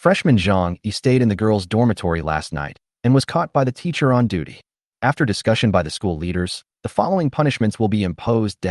Freshman Zhang Yi stayed in the girls' dormitory last night and was caught by the teacher on duty. After discussion by the school leaders, the following punishments will be imposed.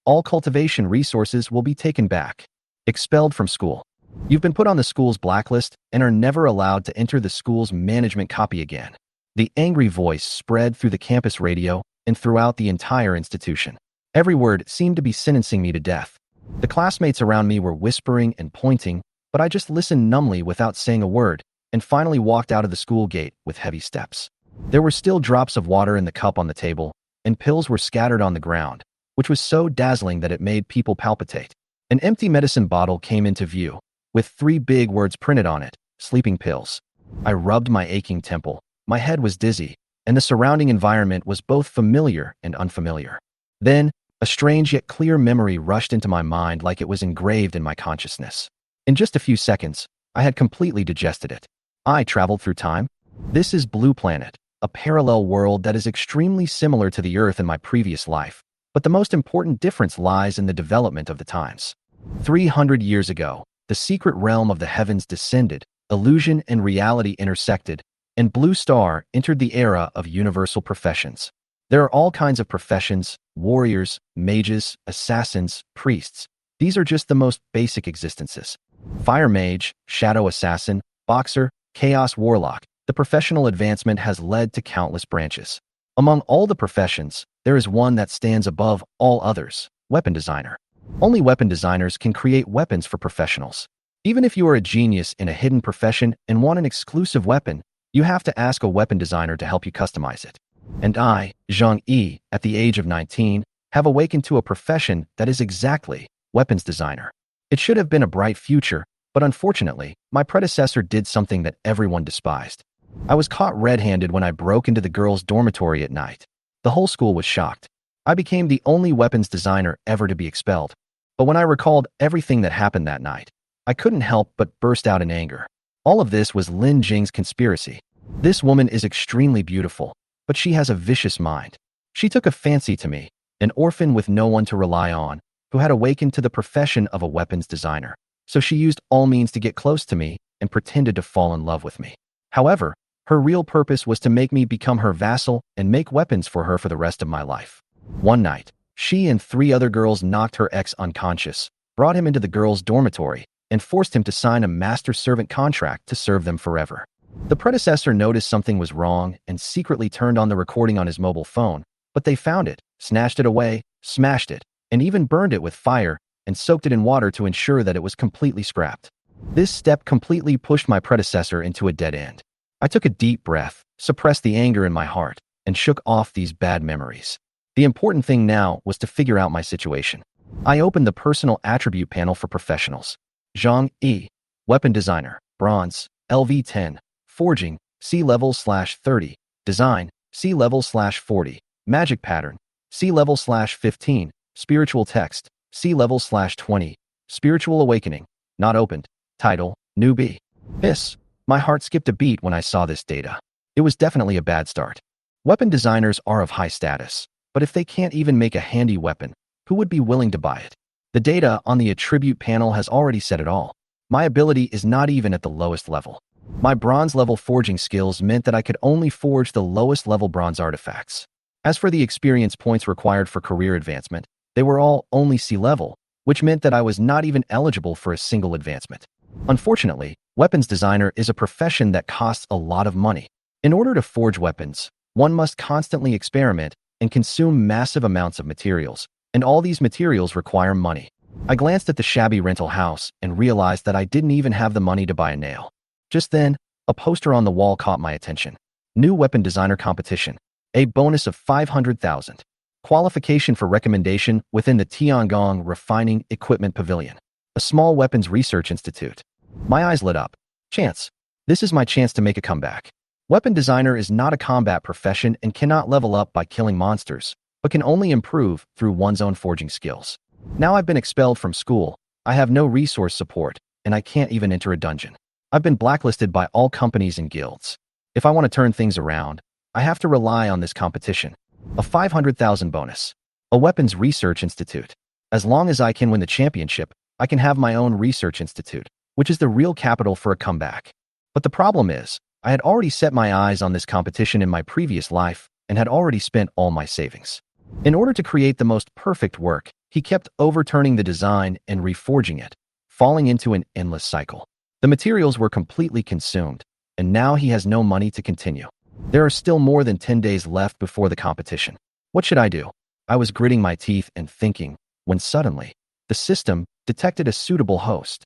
All cultivation resources will be taken back. Expelled from school. You've been put on the school's blacklist and are never allowed to enter the school's management copy again. The angry voice spread through the campus radio and throughout the entire institution. Every word seemed to be sentencing me to death. The classmates around me were whispering and pointing, but I just listened numbly without saying a word, and finally walked out of the school gate with heavy steps. There were still drops of water in the cup on the table, and pills were scattered on the ground, which was so dazzling that it made people palpitate. An empty medicine bottle came into view, with 3 big words printed on it: sleeping pills. I rubbed my aching temple. My head was dizzy, and the surrounding environment was both familiar and unfamiliar. Then, a strange yet clear memory rushed into my mind like it was engraved in my consciousness. In just a few seconds, I had completely digested it. I traveled through time. This is Blue Planet, a parallel world that is extremely similar to the Earth in my previous life, but the most important difference lies in the development of the times. 300 years ago, the secret realm of the heavens descended, illusion and reality intersected, and Blue Star entered the era of universal professions. There are all kinds of professions: warriors, mages, assassins, priests. These are just the most basic existences. Fire mage, shadow assassin, boxer, chaos warlock. The professional advancement has led to countless branches. Among all the professions, there is one that stands above all others: weapon designer. Only weapon designers can create weapons for professionals. Even if you are a genius in a hidden profession and want an exclusive weapon, you have to ask a weapon designer to help you customize it. And I, Zhang Yi, at the age of 19, have awakened to a profession that is exactly weapons designer. It should have been a bright future, but unfortunately, my predecessor did something that everyone despised. I was caught red-handed when I broke into the girls' dormitory at night. The whole school was shocked. I became the only weapons designer ever to be expelled. But when I recalled everything that happened that night, I couldn't help but burst out in anger. All of this was Lin Jing's conspiracy. This woman is extremely beautiful, but she has a vicious mind. She took a fancy to me, an orphan with no one to rely on, who had awakened to the profession of a weapons designer. So she used all means to get close to me and pretended to fall in love with me. However, her real purpose was to make me become her vassal and make weapons for her for the rest of my life. One night, she and 3 other girls knocked her ex unconscious, brought him into the girls' dormitory, and forced him to sign a master-servant contract to serve them forever. The predecessor noticed something was wrong and secretly turned on the recording on his mobile phone, but they found it, snatched it away, smashed it, and even burned it with fire and soaked it in water to ensure that it was completely scrapped. This step completely pushed my predecessor into a dead end. I took a deep breath, suppressed the anger in my heart, and shook off these bad memories. The important thing now was to figure out my situation. I opened the personal attribute panel for professionals. Zhang Yi, weapon designer, bronze, LV10, forging, C-level/30, design, C-level/40, magic pattern, C-level/15, spiritual text, C-level/20, spiritual awakening, not opened, title, newbie. Hiss. My heart skipped a beat when I saw this data. It was definitely a bad start. Weapon designers are of high status, but if they can't even make a handy weapon, who would be willing to buy it? The data on the attribute panel has already said it all. My ability is not even at the lowest level. My bronze level forging skills meant that I could only forge the lowest level bronze artifacts. As for the experience points required for career advancement, they were all only C level, which meant that I was not even eligible for a single advancement. Unfortunately, weapons designer is a profession that costs a lot of money. In order to forge weapons, one must constantly experiment and consume massive amounts of materials, and all these materials require money. I glanced at the shabby rental house and realized that I didn't even have the money to buy a nail. Just then, a poster on the wall caught my attention. New weapon designer competition. A bonus of 500,000. Qualification for recommendation within the Tiangong Refining Equipment Pavilion. A small weapons research institute. My eyes lit up. Chance. This is my chance to make a comeback. Weapon designer is not a combat profession and cannot level up by killing monsters, but can only improve through one's own forging skills. Now I've been expelled from school, I have no resource support, and I can't even enter a dungeon. I've been blacklisted by all companies and guilds. If I want to turn things around, I have to rely on this competition. A 500,000 bonus. A weapons research institute. As long as I can win the championship, I can have my own research institute. which is the real capital for a comeback. But the problem is, I had already set my eyes on this competition in my previous life and had already spent all my savings. In order to create the most perfect work, he kept overturning the design and reforging it, falling into an endless cycle. The materials were completely consumed, and now he has no money to continue. There are still more than 10 days left before the competition. What should I do? I was gritting my teeth and thinking, when suddenly, the system detected a suitable host.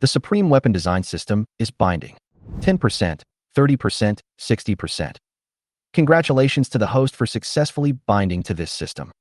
The Supreme Weapon Design System is binding. 10%, 30%, 60%. Congratulations to the host for successfully binding to this system.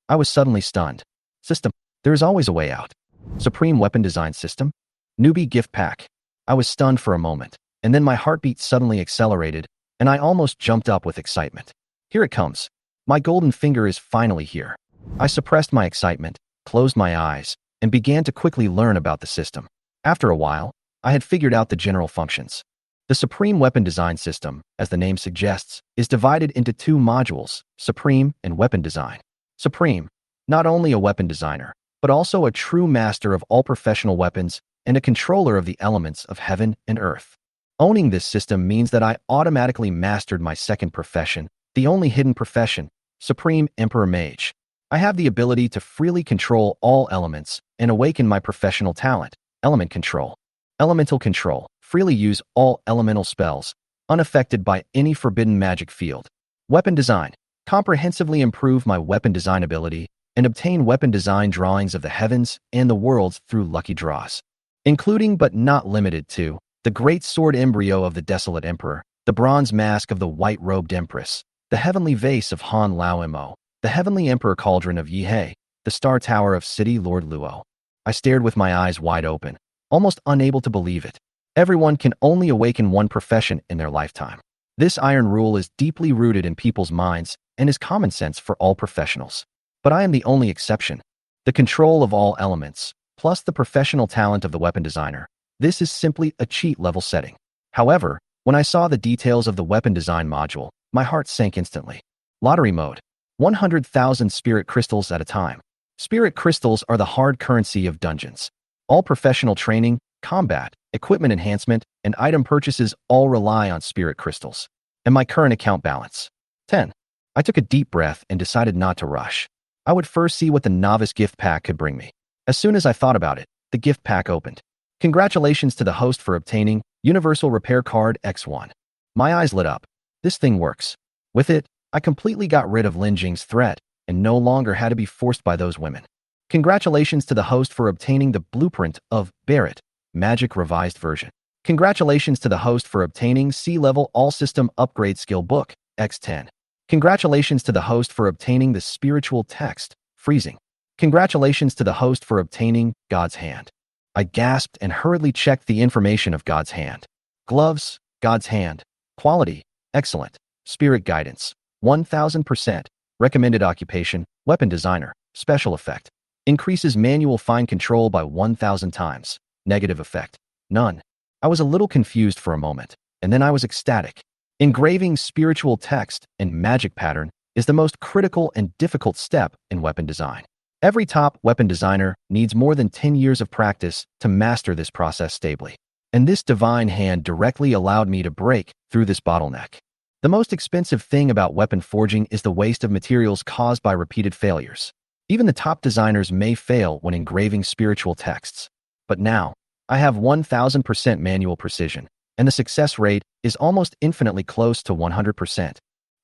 I was suddenly stunned. System, there is always a way out. Supreme Weapon Design System? Newbie Gift Pack. I was stunned for a moment, and then my heartbeat suddenly accelerated, and I almost jumped up with excitement. Here it comes. My golden finger is finally here. I suppressed my excitement, closed my eyes, and began to quickly learn about the system. After a while, I had figured out the general functions. The Supreme Weapon Design System, as the name suggests, is divided into two modules, Supreme and Weapon Design. Supreme, not only a weapon designer, but also a true master of all professional weapons and a controller of the elements of heaven and earth. Owning this system means that I automatically mastered my second profession, the only hidden profession, Supreme Emperor Mage. I have the ability to freely control all elements and awaken my professional talent, element control. Elemental control, freely use all elemental spells, unaffected by any forbidden magic field. Weapon design, comprehensively improve my weapon design ability and obtain weapon design drawings of the heavens and the worlds through lucky draws, including but not limited to the great sword embryo of the desolate emperor, the bronze mask of the white-robed empress, the heavenly vase of Han Lao Mo, the heavenly emperor cauldron of Yihei, the star tower of city Lord Luo. I stared with my eyes wide open, almost unable to believe it. Everyone can only awaken one profession in their lifetime. This iron rule is deeply rooted in people's minds and is common sense for all professionals. But I am the only exception. The control of all elements, plus the professional talent of the weapon designer. This is simply a cheat level setting. However, when I saw the details of the weapon design module, my heart sank instantly. Lottery mode. 100,000 spirit crystals at a time. Spirit crystals are the hard currency of dungeons. All professional training, combat, equipment enhancement, and item purchases all rely on spirit crystals. And my current account balance. 10. I took a deep breath and decided not to rush. I would first see what the novice gift pack could bring me. As soon as I thought about it, the gift pack opened. Congratulations to the host for obtaining Universal Repair Card X1. My eyes lit up. This thing works. With it, I completely got rid of Lin Jing's threat and no longer had to be forced by those women. Congratulations to the host for obtaining the blueprint of Barrett, Magic Revised Version. Congratulations to the host for obtaining C-Level All-System Upgrade Skill Book, X10. Congratulations to the host for obtaining the Spiritual Text, Freezing. Congratulations to the host for obtaining God's Hand. I gasped and hurriedly checked the information of God's Hand. Gloves, God's Hand. Quality, excellent. Spirit Guidance, 1000%. Recommended occupation, Weapon Designer. Special effect. Increases manual fine control by 1000 times. Negative effect. None. I was a little confused for a moment, and then I was ecstatic. Engraving spiritual text and magic pattern is the most critical and difficult step in weapon design. Every top weapon designer needs more than 10 years of practice to master this process stably. And this divine hand directly allowed me to break through this bottleneck. The most expensive thing about weapon forging is the waste of materials caused by repeated failures. Even the top designers may fail when engraving spiritual texts. But now, I have 1000% manual precision, and the success rate is almost infinitely close to 100%.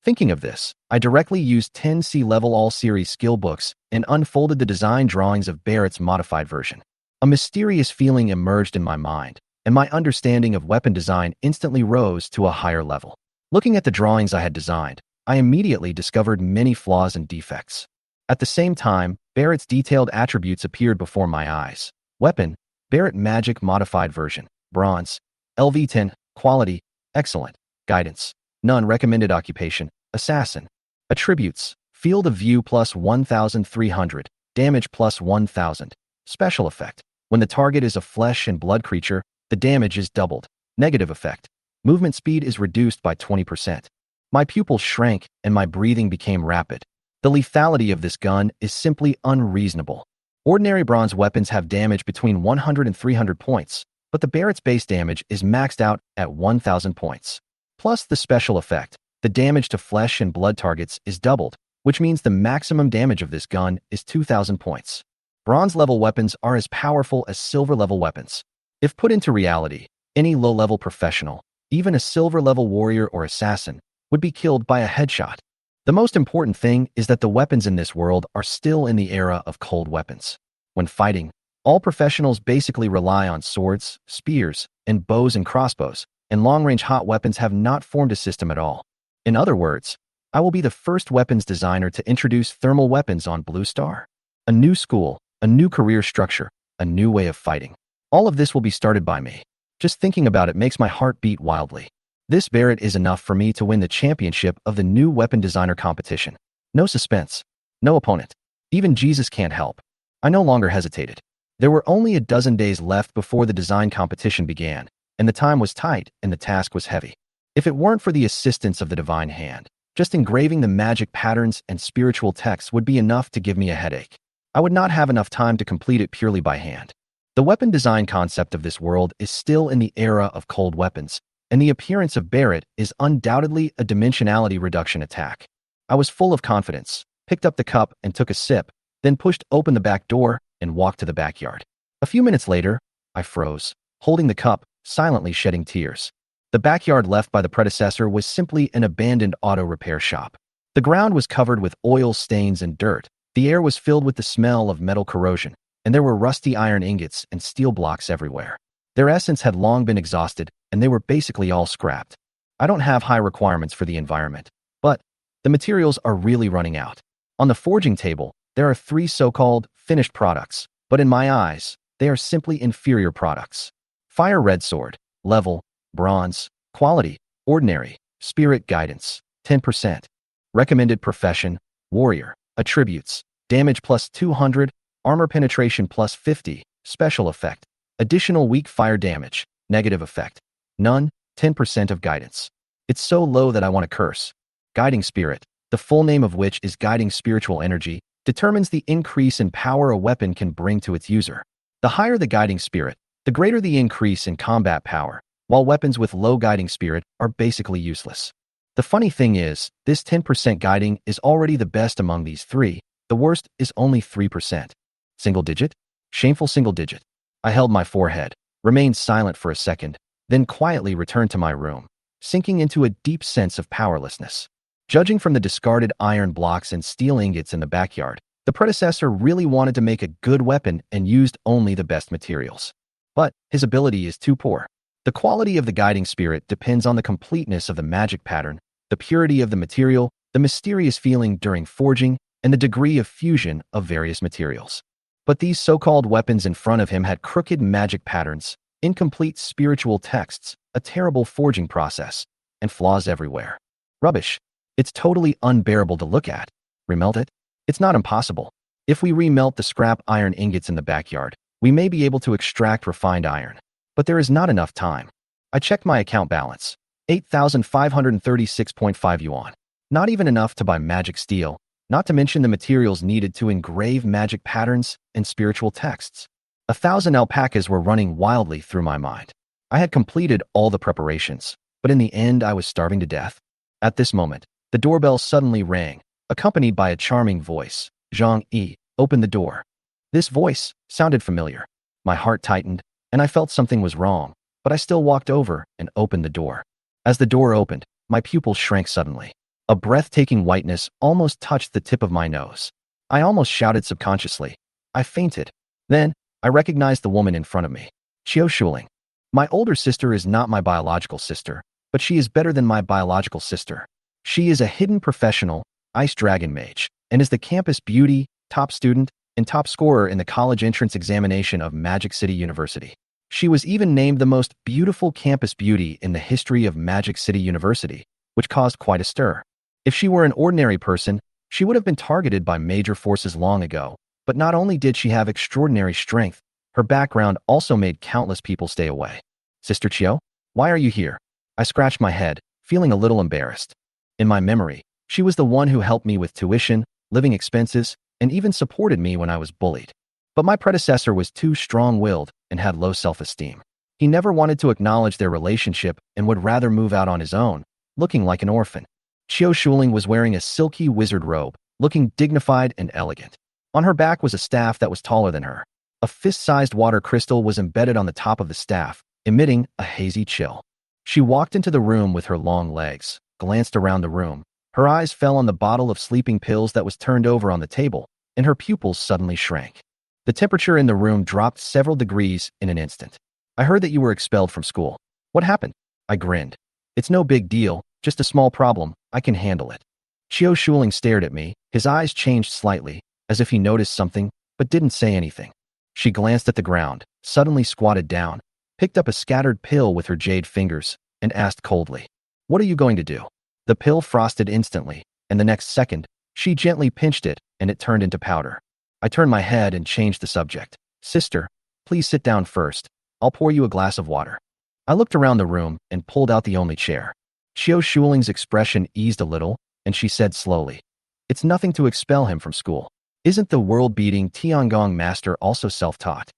Thinking of this, I directly used 10 C-Level All-Series skill books and unfolded the design drawings of Barrett's modified version. A mysterious feeling emerged in my mind, and my understanding of weapon design instantly rose to a higher level. Looking at the drawings I had designed, I immediately discovered many flaws and defects. At the same time, Barrett's detailed attributes appeared before my eyes. Weapon, Barrett Magic Modified Version, Bronze, LV10, Quality, Excellent, Guidance, None. Recommended occupation, Assassin. Attributes, Field of View plus 1300, Damage plus 1000. Special effect, when the target is a flesh and blood creature, the damage is doubled. Negative effect, movement speed is reduced by 20%. My pupils shrank and my breathing became rapid. The lethality of this gun is simply unreasonable. Ordinary bronze weapons have damage between 100 and 300 points, but the Barrett's base damage is maxed out at 1,000 points. Plus the special effect, the damage to flesh and blood targets is doubled, which means the maximum damage of this gun is 2,000 points. Bronze-level weapons are as powerful as silver-level weapons. If put into reality, any low-level professional, even a silver-level warrior or assassin, would be killed by a headshot. The most important thing is that the weapons in this world are still in the era of cold weapons. When fighting, all professionals basically rely on swords, spears, and bows and crossbows, and long-range hot weapons have not formed a system at all. In other words, I will be the first weapons designer to introduce thermal weapons on Blue Star. A new school, a new career structure, a new way of fighting. All of this will be started by me. Just thinking about it makes my heart beat wildly. This Barrett is enough for me to win the championship of the new weapon designer competition. No suspense. No opponent. Even Jesus can't help. I no longer hesitated. There were only a dozen days left before the design competition began, and the time was tight and the task was heavy. If it weren't for the assistance of the divine hand, just engraving the magic patterns and spiritual texts would be enough to give me a headache. I would not have enough time to complete it purely by hand. The weapon design concept of this world is still in the era of cold weapons, and the appearance of Barrett is undoubtedly a dimensionality reduction attack. I was full of confidence, picked up the cup and took a sip, then pushed open the back door and walked to the backyard. A few minutes later, I froze, holding the cup, silently shedding tears. The backyard left by the predecessor was simply an abandoned auto repair shop. The ground was covered with oil stains and dirt. The air was filled with the smell of metal corrosion, and there were rusty iron ingots and steel blocks everywhere. Their essence had long been exhausted, and they were basically all scrapped. I don't have high requirements for the environment, but the materials are really running out. On the forging table, there are 3 so-called finished products, but in my eyes, they are simply inferior products. Fire red sword, level, bronze, quality, ordinary, spirit guidance, 10%. Recommended profession, warrior, attributes, damage plus 200, armor penetration plus 50, special effect, additional weak fire damage, negative effect, none, 10% of guidance. It's so low that I want to curse. Guiding spirit, the full name of which is guiding spiritual energy, determines the increase in power a weapon can bring to its user. The higher the guiding spirit, the greater the increase in combat power, while weapons with low guiding spirit are basically useless. The funny thing is, this 10% guiding is already the best among these 3, the worst is only 3%. Single digit? Shameful single digit. I held my forehead, remained silent for a second, then quietly returned to my room, sinking into a deep sense of powerlessness. Judging from the discarded iron blocks and steel ingots in the backyard, the predecessor really wanted to make a good weapon and used only the best materials. But his ability is too poor. The quality of the guiding spirit depends on the completeness of the magic pattern, the purity of the material, the mysterious feeling during forging, and the degree of fusion of various materials. But these so-called weapons in front of him had crooked magic patterns, incomplete spiritual texts, a terrible forging process, and flaws everywhere. Rubbish. It's totally unbearable to look at. Remelt it? It's not impossible. If we remelt the scrap iron ingots in the backyard, we may be able to extract refined iron. But there is not enough time. I checked my account balance. 8,536.5 yuan. Not even enough to buy magic steel, not to mention the materials needed to engrave magic patterns and spiritual texts. 1,000 alpacas were running wildly through my mind. I had completed all the preparations, but in the end I was starving to death. At this moment, the doorbell suddenly rang, accompanied by a charming voice. Zhang Yi, open the door. This voice sounded familiar. My heart tightened, and I felt something was wrong, but I still walked over and opened the door. As the door opened, my pupils shrank suddenly. A breathtaking whiteness almost touched the tip of my nose. I almost shouted subconsciously. I fainted. Then, I recognized the woman in front of me. Qiu Shuling. My older sister is not my biological sister, but she is better than my biological sister. She is a hidden professional, ice dragon mage, and is the campus beauty, top student, and top scorer in the college entrance examination of Magic City University. She was even named the most beautiful campus beauty in the history of Magic City University, which caused quite a stir. If she were an ordinary person, she would have been targeted by major forces long ago, but not only did she have extraordinary strength, her background also made countless people stay away. Sister Qiu, why are you here? I scratched my head, feeling a little embarrassed. In my memory, she was the one who helped me with tuition, living expenses, and even supported me when I was bullied. But my predecessor was too strong-willed and had low self-esteem. He never wanted to acknowledge their relationship and would rather move out on his own, looking like an orphan. Qiu Shuling was wearing a silky wizard robe, looking dignified and elegant. On her back was a staff that was taller than her. A fist-sized water crystal was embedded on the top of the staff, emitting a hazy chill. She walked into the room with her long legs, glanced around the room. Her eyes fell on the bottle of sleeping pills that was turned over on the table, and her pupils suddenly shrank. The temperature in the room dropped several degrees in an instant. I heard that you were expelled from school. What happened? I grinned. It's no big deal, just a small problem. I can handle it. Qiu Shuling stared at me. His eyes changed slightly, as if he noticed something, but didn't say anything. She glanced at the ground, suddenly squatted down, picked up a scattered pill with her jade fingers, and asked coldly, "What are you going to do?" The pill frosted instantly, and the next second, she gently pinched it, and it turned into powder. I turned my head and changed the subject. "Sister, please sit down first. I'll pour you a glass of water." I looked around the room and pulled out the only chair. Qiu Shuling's expression eased a little, and she said slowly, "It's nothing to expel him from school. Isn't the world-beating Tiangong master also self-taught?"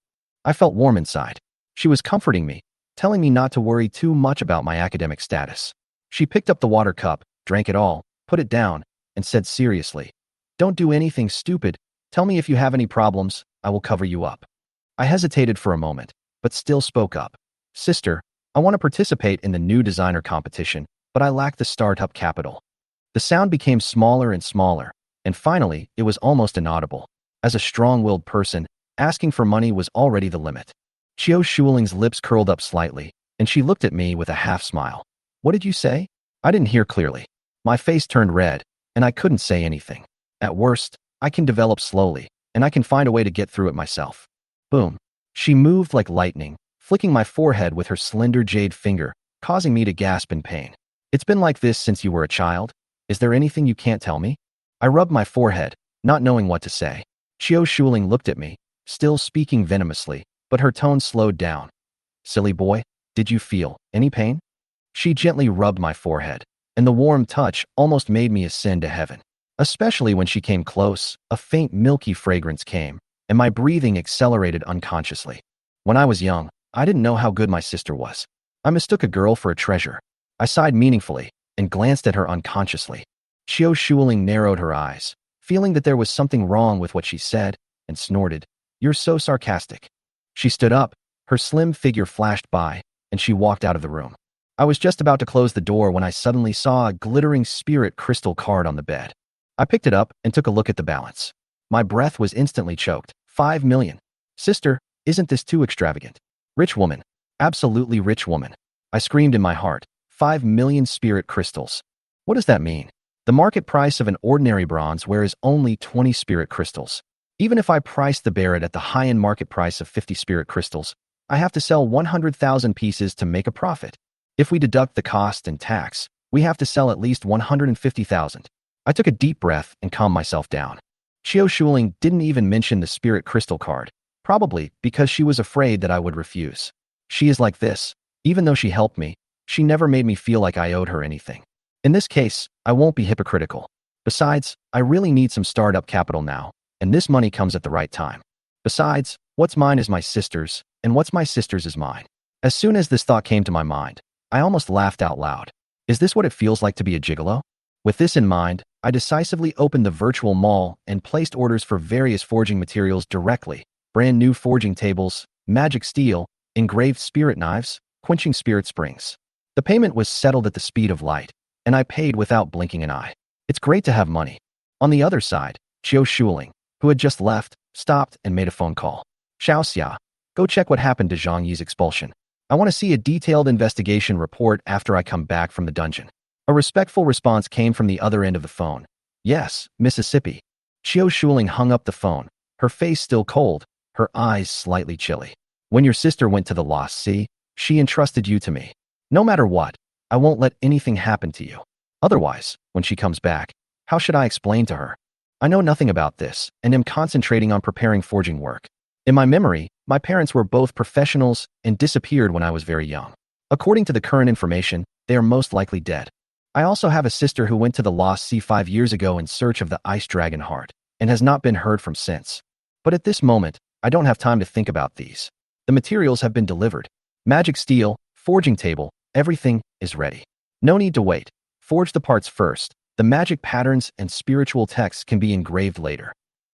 I felt warm inside. She was comforting me, telling me not to worry too much about my academic status. She picked up the water cup, drank it all, put it down, and said seriously, "Don't do anything stupid. Tell me if you have any problems. I will cover you up." I hesitated for a moment, but still spoke up. "Sister, I want to participate in the new designer competition, but I lack the startup capital." The sound became smaller and smaller, and finally, it was almost inaudible. As a strong-willed person, asking for money was already the limit. Qiu Shuling's lips curled up slightly, and she looked at me with a half-smile. "What did you say?" I didn't hear clearly. My face turned red, and I couldn't say anything. At worst, I can develop slowly, and I can find a way to get through it myself. Boom. She moved like lightning, flicking my forehead with her slender jade finger, causing me to gasp in pain. "It's been like this since you were a child? Is there anything you can't tell me?" I rubbed my forehead, not knowing what to say. Qiu Shuling looked at me, still speaking venomously, but her tone slowed down. "Silly boy, did you feel any pain?" She gently rubbed my forehead, and the warm touch almost made me ascend to heaven. Especially when she came close, a faint milky fragrance came, and my breathing accelerated unconsciously. When I was young, I didn't know how good my sister was. I mistook a girl for a treasure. I sighed meaningfully and glanced at her unconsciously. Qiu Shuling narrowed her eyes, feeling that there was something wrong with what she said, and snorted, "You're so sarcastic." She stood up, her slim figure flashed by, and she walked out of the room. I was just about to close the door when I suddenly saw a glittering spirit crystal card on the bed. I picked it up and took a look at the balance. My breath was instantly choked. 5 million. Sister, isn't this too extravagant? Rich woman. Absolutely rich woman. I screamed in my heart. 5 million spirit crystals. What does that mean? The market price of an ordinary bronze ware is only 20 spirit crystals. Even if I price the barret at the high-end market price of 50 spirit crystals, I have to sell 100,000 pieces to make a profit. If we deduct the cost and tax, we have to sell at least 150,000. I took a deep breath and calmed myself down. Qiu Shuling didn't even mention the spirit crystal card, probably because she was afraid that I would refuse. She is like this. Even though she helped me, she never made me feel like I owed her anything. In this case, I won't be hypocritical. Besides, I really need some startup capital now, and this money comes at the right time. Besides, what's mine is my sister's, and what's my sister's is mine. As soon as this thought came to my mind, I almost laughed out loud. Is this what it feels like to be a gigolo? With this in mind, I decisively opened the virtual mall and placed orders for various forging materials directly. Brand new forging tables, magic steel, engraved spirit knives, quenching spirit springs. The payment was settled at the speed of light, and I paid without blinking an eye. It's great to have money. On the other side, Qiu Shuling, who had just left, stopped and made a phone call. "Xiaoxia, go check what happened to Zhang Yi's expulsion. I want to see a detailed investigation report after I come back from the dungeon." A respectful response came from the other end of the phone. "Yes, Mississippi." Qiu Shuling hung up the phone, her face still cold, her eyes slightly chilly. "When your sister went to the Lost Sea, she entrusted you to me. No matter what, I won't let anything happen to you. Otherwise, when she comes back, how should I explain to her? I know nothing about this and am concentrating on preparing forging work. In my memory, my parents were both professionals and disappeared when I was very young. According to the current information, they are most likely dead. I also have a sister who went to the Lost Sea 5 years ago in search of the Ice Dragon Heart and has not been heard from since. But at this moment, I don't have time to think about these. The materials have been delivered. Magic steel, forging table, everything is ready. No need to wait. Forge the parts first. The magic patterns and spiritual texts can be engraved later.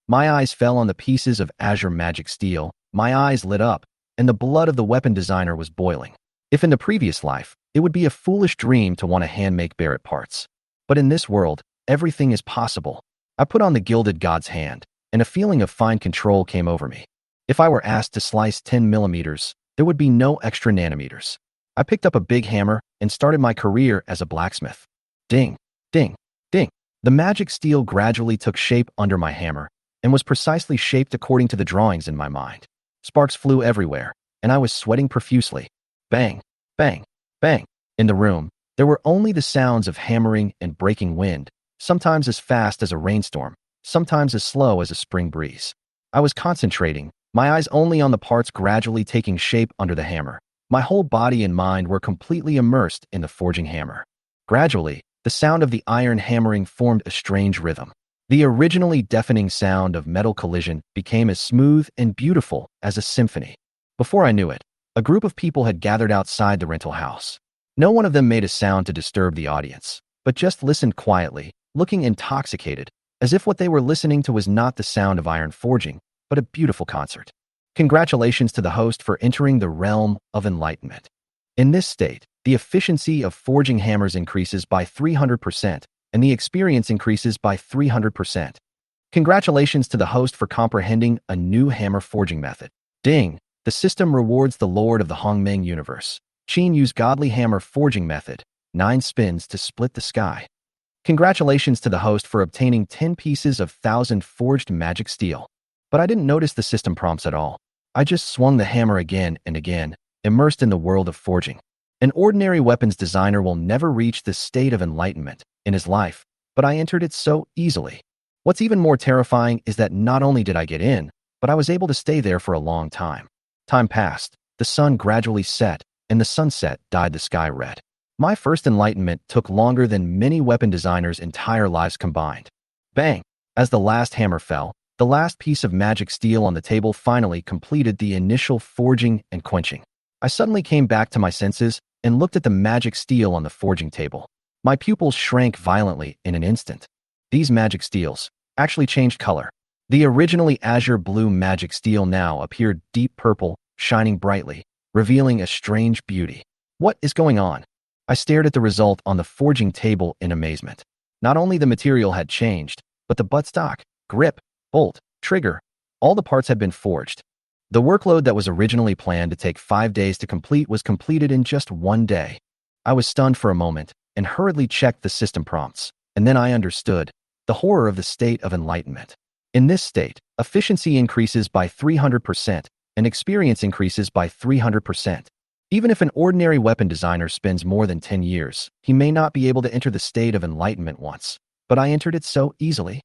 My eyes fell on the pieces of azure magic steel. My eyes lit up, and the blood of the weapon designer was boiling. If in the previous life, it would be a foolish dream to want to hand-make Barrett parts. But in this world, everything is possible. I put on the gilded god's hand, and a feeling of fine control came over me. If I were asked to slice 10 millimeters, there would be no extra nanometers. I picked up a big hammer and started my career as a blacksmith. Ding, ding, ding. The magic steel gradually took shape under my hammer and was precisely shaped according to the drawings in my mind. Sparks flew everywhere, and I was sweating profusely. Bang, bang, bang. In the room, there were only the sounds of hammering and breaking wind, sometimes as fast as a rainstorm, sometimes as slow as a spring breeze. I was concentrating, my eyes only on the parts gradually taking shape under the hammer. My whole body and mind were completely immersed in the forging hammer. Gradually, the sound of the iron hammering formed a strange rhythm. The originally deafening sound of metal collision became as smooth and beautiful as a symphony. Before I knew it, a group of people had gathered outside the rental house. No one of them made a sound to disturb the audience, but just listened quietly, looking intoxicated, as if what they were listening to was not the sound of iron forging, but a beautiful concert. Congratulations to the host for entering the realm of enlightenment. In this state, the efficiency of forging hammers increases by 300%, and the experience increases by 300%. Congratulations to the host for comprehending a new hammer forging method. Ding! The system rewards the Lord of the Hongmeng universe. Qin used godly hammer forging method, 9 spins to split the sky. Congratulations to the host for obtaining 10 pieces of 1,000 forged magic steel. But I didn't notice the system prompts at all. I just swung the hammer again and again, immersed in the world of forging. An ordinary weapons designer will never reach this state of enlightenment in his life, but I entered it so easily. What's even more terrifying is that not only did I get in, but I was able to stay there for a long time. Time passed, the sun gradually set, and the sunset dyed the sky red. My first enlightenment took longer than many weapon designers' entire lives combined. Bang! As the last hammer fell, the last piece of magic steel on the table finally completed the initial forging and quenching. I suddenly came back to my senses and looked at the magic steel on the forging table. My pupils shrank violently in an instant. These magic steels actually changed color. The originally azure blue magic steel now appeared deep purple, shining brightly, revealing a strange beauty. What is going on? I stared at the result on the forging table in amazement. Not only the material had changed, but the buttstock, grip, bolt, trigger, all the parts had been forged. The workload that was originally planned to take 5 days to complete was completed in just 1 day. I was stunned for a moment and hurriedly checked the system prompts, and then I understood the horror of the state of enlightenment. In this state, efficiency increases by 300% and experience increases by 300%. Even if an ordinary weapon designer spends more than 10 years, he may not be able to enter the state of enlightenment once, but I entered it so easily.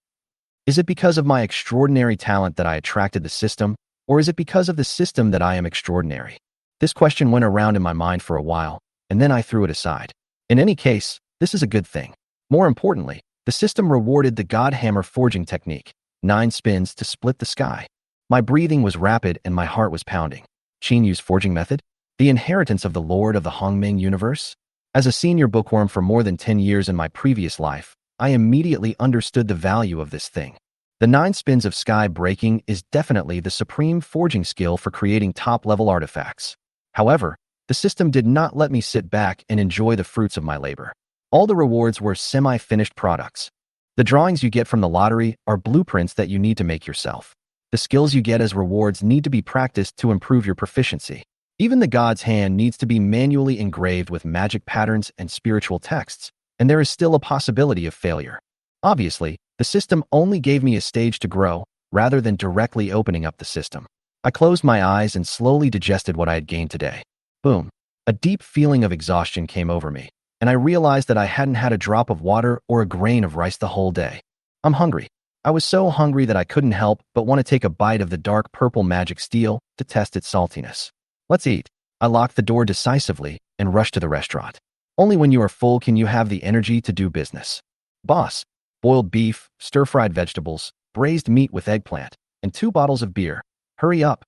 Is it because of my extraordinary talent that I attracted the system, or is it because of the system that I am extraordinary? This question went around in my mind for a while, and then I threw it aside. In any case, this is a good thing. More importantly, the system rewarded the God Hammer forging technique, 9 spins to split the sky. My breathing was rapid and my heart was pounding. Qin Yu's forging method? The inheritance of the Lord of the Hongmeng universe? As a senior bookworm for more than 10 years in my previous life, I immediately understood the value of this thing. The 9 spins of sky breaking is definitely the supreme forging skill for creating top-level artifacts. However, the system did not let me sit back and enjoy the fruits of my labor. All the rewards were semi-finished products. The drawings you get from the lottery are blueprints that you need to make yourself. The skills you get as rewards need to be practiced to improve your proficiency. Even the god's hand needs to be manually engraved with magic patterns and spiritual texts, and there is still a possibility of failure. Obviously, the system only gave me a stage to grow, rather than directly opening up the system. I closed my eyes and slowly digested what I had gained today. Boom. A deep feeling of exhaustion came over me, and I realized that I hadn't had a drop of water or a grain of rice the whole day. I'm hungry. I was so hungry that I couldn't help but want to take a bite of the dark purple magic steel to test its saltiness. Let's eat. I locked the door decisively and rushed to the restaurant. Only when you are full can you have the energy to do business. Boss. Boiled beef, stir-fried vegetables, braised meat with eggplant, and 2 bottles of beer. Hurry up.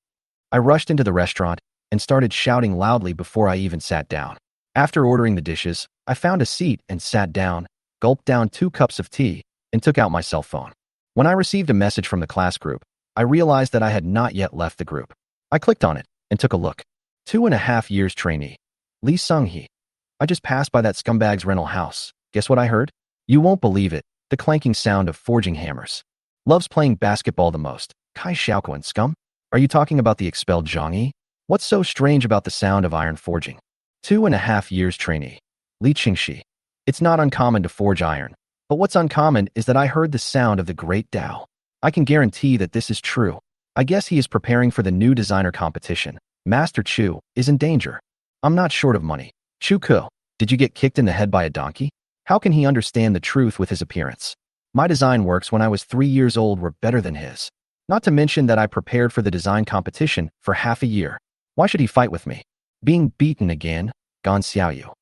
I rushed into the restaurant, and started shouting loudly before I even sat down. After ordering the dishes, I found a seat and sat down, gulped down 2 cups of tea, and took out my cell phone. When I received a message from the class group, I realized that I had not yet left the group. I clicked on it and took a look. 2.5 years trainee. Lee Sung-hee. I just passed by that scumbag's rental house. Guess what I heard? You won't believe it. The clanking sound of forging hammers. Loves playing basketball the most. Kai Xiaoquan scum? Are you talking about the expelled Zhang Yi? What's so strange about the sound of iron forging? 2.5 years trainee. Li Qingxi. It's not uncommon to forge iron, but what's uncommon is that I heard the sound of the great Tao. I can guarantee that this is true. I guess he is preparing for the new designer competition. Master Chu is in danger. I'm not short of money. Chu Ko, did you get kicked in the head by a donkey? How can he understand the truth with his appearance? My design works when I was 3 years old were better than his. Not to mention that I prepared for the design competition for half a year. Why should he fight with me? Being beaten again, Gan Xiaoyu.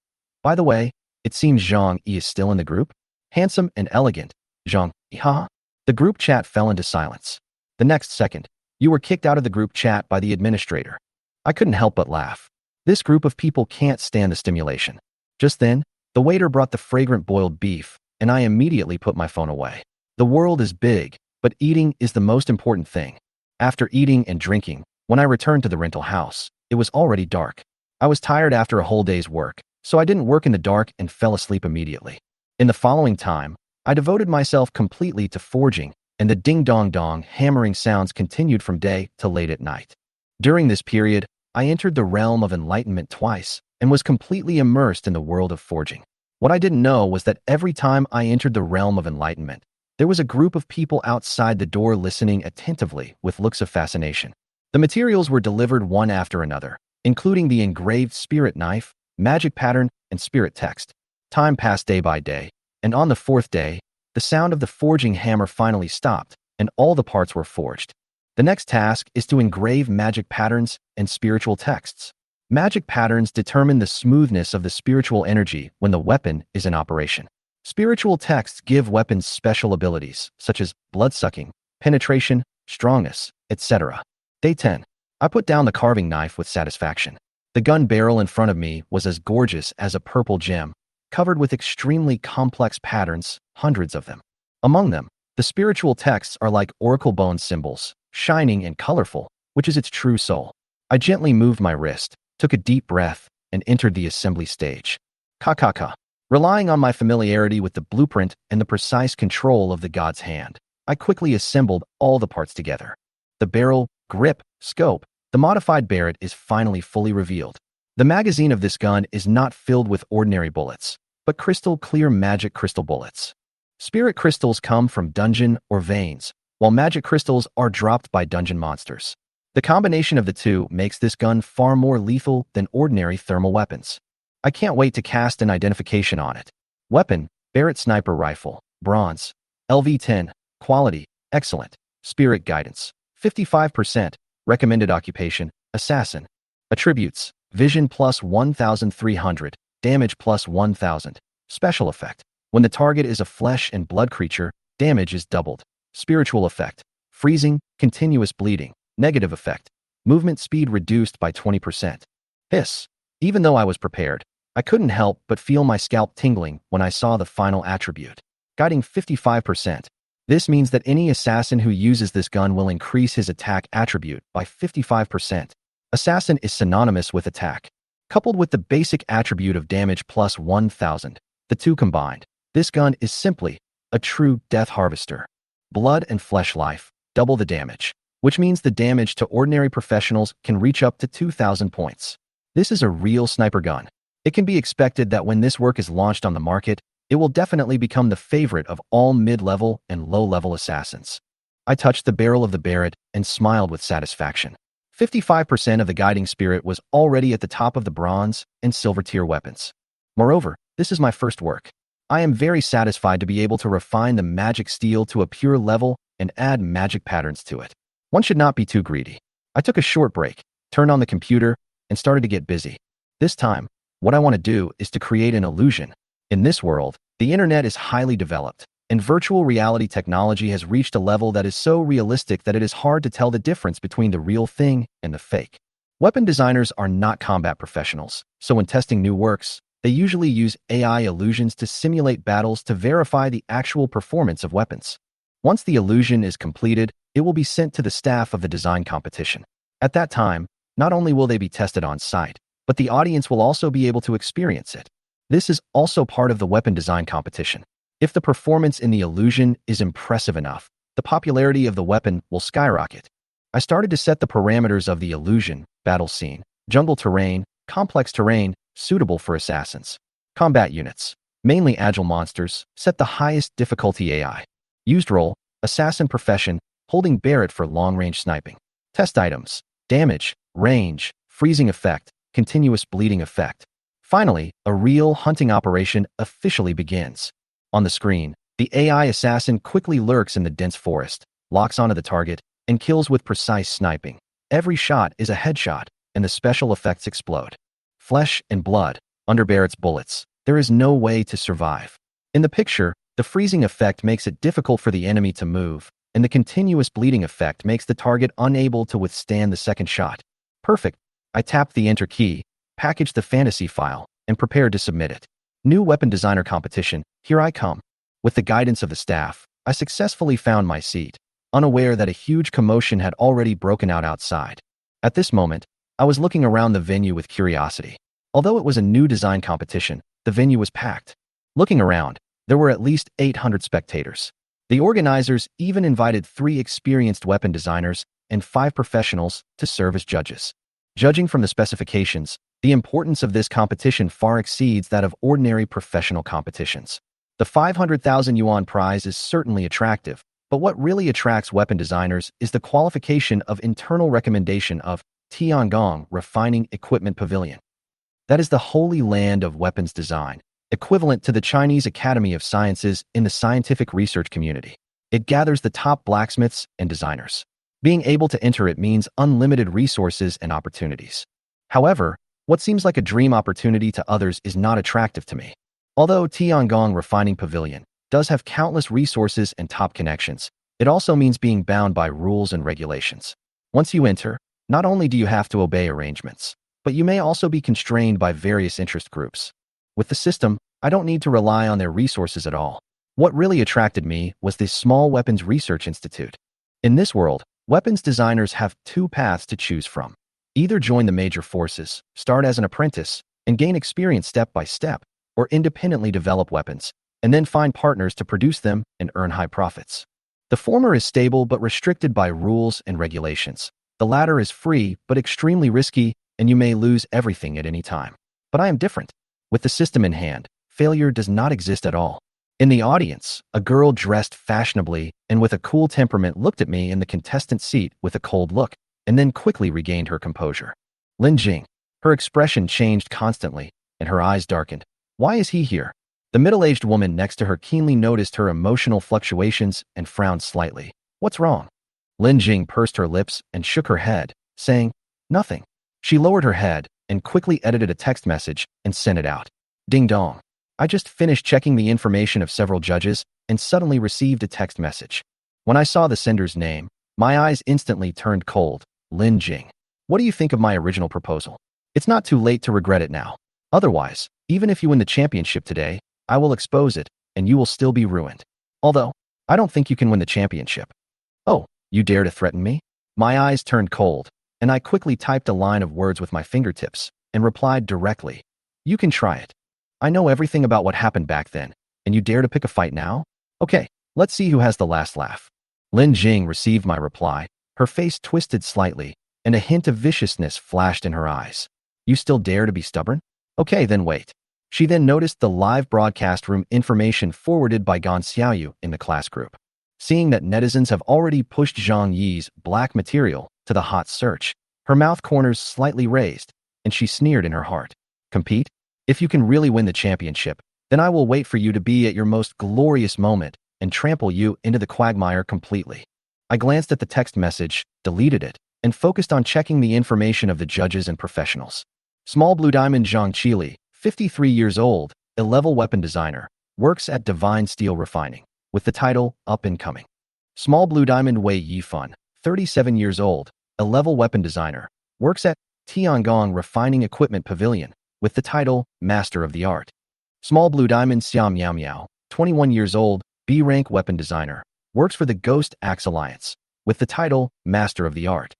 By the way, it seems Zhang Yi is still in the group. Handsome and elegant, Zhang Yi, haha. The group chat fell into silence. The next second, you were kicked out of the group chat by the administrator. I couldn't help but laugh. This group of people can't stand the stimulation. Just then, the waiter brought the fragrant boiled beef, and I immediately put my phone away. The world is big, but eating is the most important thing. After eating and drinking, when I returned to the rental house, it was already dark. I was tired after a whole day's work, so I didn't work in the dark and fell asleep immediately. In the following time, I devoted myself completely to forging, and the ding-dong-dong hammering sounds continued from day to late at night. During this period, I entered the realm of enlightenment twice and was completely immersed in the world of forging. What I didn't know was that every time I entered the realm of enlightenment, there was a group of people outside the door listening attentively with looks of fascination. The materials were delivered one after another, including the engraved spirit knife, magic pattern, and spirit text. Time passed day by day, and on the 4th day, the sound of the forging hammer finally stopped, and all the parts were forged. The next task is to engrave magic patterns and spiritual texts. Magic patterns determine the smoothness of the spiritual energy when the weapon is in operation. Spiritual texts give weapons special abilities, such as blood-sucking, penetration, strongness, etc. Day 10. I put down the carving knife with satisfaction. The gun barrel in front of me was as gorgeous as a purple gem, covered with extremely complex patterns, hundreds of them. Among them, the spiritual texts are like oracle bone symbols, shining and colorful, which is its true soul. I gently moved my wrist, took a deep breath, and entered the assembly stage. Ka. Relying on my familiarity with the blueprint and the precise control of the god's hand, I quickly assembled all the parts together. The barrel, grip, scope, the modified Barrett is finally fully revealed. The magazine of this gun is not filled with ordinary bullets, but crystal clear magic crystal bullets. Spirit crystals come from dungeon or veins, while magic crystals are dropped by dungeon monsters. The combination of the two makes this gun far more lethal than ordinary thermal weapons. I can't wait to cast an identification on it. Weapon, Barrett Sniper Rifle, Bronze, LV10, Quality, Excellent, Spirit Guidance, 55%, Recommended Occupation, Assassin. Attributes, Vision plus 1,300, Damage plus 1,000. Special Effect, when the target is a flesh and blood creature, damage is doubled. Spiritual Effect, Freezing, Continuous Bleeding. Negative Effect, Movement Speed reduced by 20%. Hiss. Even though I was prepared, I couldn't help but feel my scalp tingling when I saw the final attribute. Guiding 55%. This means that any assassin who uses this gun will increase his attack attribute by 55%. Assassin is synonymous with attack. Coupled with the basic attribute of damage plus 1,000, the two combined, this gun is simply a true death harvester. Blood and flesh life, double the damage, which means the damage to ordinary professionals can reach up to 2,000 points. This is a real sniper gun. It can be expected that when this work is launched on the market, it will definitely become the favorite of all mid-level and low-level assassins. I touched the barrel of the Barrett and smiled with satisfaction. 55% of the guiding spirit was already at the top of the bronze and silver tier weapons. Moreover, this is my first work. I am very satisfied to be able to refine the magic steel to a pure level and add magic patterns to it. One should not be too greedy. I took a short break, turned on the computer, and started to get busy. This time, what I want to do is to create an illusion. In this world, the internet is highly developed, and virtual reality technology has reached a level that is so realistic that it is hard to tell the difference between the real thing and the fake. Weapon designers are not combat professionals, so when testing new works, they usually use AI illusions to simulate battles to verify the actual performance of weapons. Once the illusion is completed, it will be sent to the staff of the design competition. At that time, not only will they be tested on site, but the audience will also be able to experience it. This is also part of the weapon design competition. If the performance in the illusion is impressive enough, the popularity of the weapon will skyrocket. I started to set the parameters of the illusion, battle scene, jungle terrain, complex terrain, suitable for assassins. Combat units, mainly agile monsters, set the highest difficulty AI. Used role, assassin profession, holding Barrett for long-range sniping. Test items, damage, range, freezing effect, continuous bleeding effect. Finally, a real hunting operation officially begins. On the screen, the AI assassin quickly lurks in the dense forest, locks onto the target, and kills with precise sniping. Every shot is a headshot, and the special effects explode. Flesh and blood, under Barrett's bullets. There is no way to survive. In the picture, the freezing effect makes it difficult for the enemy to move, and the continuous bleeding effect makes the target unable to withstand the second shot. Perfect. I tapped the Enter key, packaged the fantasy file, and prepared to submit it. New weapon designer competition, here I come. With the guidance of the staff, I successfully found my seat, unaware that a huge commotion had already broken out outside. At this moment, I was looking around the venue with curiosity. Although it was a new design competition, the venue was packed. Looking around, there were at least 800 spectators. The organizers even invited 3 experienced weapon designers and 5 professionals to serve as judges. Judging from the specifications, the importance of this competition far exceeds that of ordinary professional competitions. The 500,000 yuan prize is certainly attractive, but what really attracts weapon designers is the qualification of internal recommendation of Tiangong Refining Equipment Pavilion. That is the holy land of weapons design, equivalent to the Chinese Academy of Sciences in the scientific research community. It gathers the top blacksmiths and designers. Being able to enter it means unlimited resources and opportunities. However, what seems like a dream opportunity to others is not attractive to me. Although Tiangong Refining Pavilion does have countless resources and top connections, it also means being bound by rules and regulations. Once you enter, not only do you have to obey arrangements, but you may also be constrained by various interest groups. With the system, I don't need to rely on their resources at all. What really attracted me was this small weapons research institute. In this world, weapons designers have 2 paths to choose from. Either join the major forces, start as an apprentice, and gain experience step by step, or independently develop weapons, and then find partners to produce them and earn high profits. The former is stable but restricted by rules and regulations. The latter is free but extremely risky, and you may lose everything at any time. But I am different. With the system in hand, failure does not exist at all. In the audience, a girl dressed fashionably and with a cool temperament looked at me in the contestant seat with a cold look, and then quickly regained her composure. Lin Jing. Her expression changed constantly, and her eyes darkened. Why is he here? The middle-aged woman next to her keenly noticed her emotional fluctuations and frowned slightly. What's wrong? Lin Jing pursed her lips and shook her head, saying, nothing. She lowered her head and quickly edited a text message and sent it out. Ding dong. I just finished checking the information of several judges and suddenly received a text message. When I saw the sender's name, my eyes instantly turned cold. Lin Jing. What do you think of my original proposal? It's not too late to regret it now. Otherwise, even if you win the championship today, I will expose it, and you will still be ruined. Although, I don't think you can win the championship. Oh, you dare to threaten me? My eyes turned cold, and I quickly typed a line of words with my fingertips and replied directly. You can try it. I know everything about what happened back then, and you dare to pick a fight now? Okay, let's see who has the last laugh. Lin Jing received my reply. Her face twisted slightly, and a hint of viciousness flashed in her eyes. You still dare to be stubborn? Okay, then wait. She then noticed the live broadcast room information forwarded by Gan Xiaoyu in the class group. Seeing that netizens have already pushed Zhang Yi's black material to the hot search, her mouth corners slightly raised, and she sneered in her heart. Compete? If you can really win the championship, then I will wait for you to be at your most glorious moment and trample you into the quagmire completely. I glanced at the text message, deleted it, and focused on checking the information of the judges and professionals. Small Blue Diamond Zhang Qili, 53 years old, a level weapon designer, works at Divine Steel Refining, with the title Up and Coming. Small Blue Diamond Wei Yifan, 37 years old, a level weapon designer, works at Tiangong Refining Equipment Pavilion with the title Master of the Art. Small Blue Diamond Xiao Miao Miao, 21 years old, B-rank weapon designer, works for the Ghost Axe Alliance with the title Master of the Art.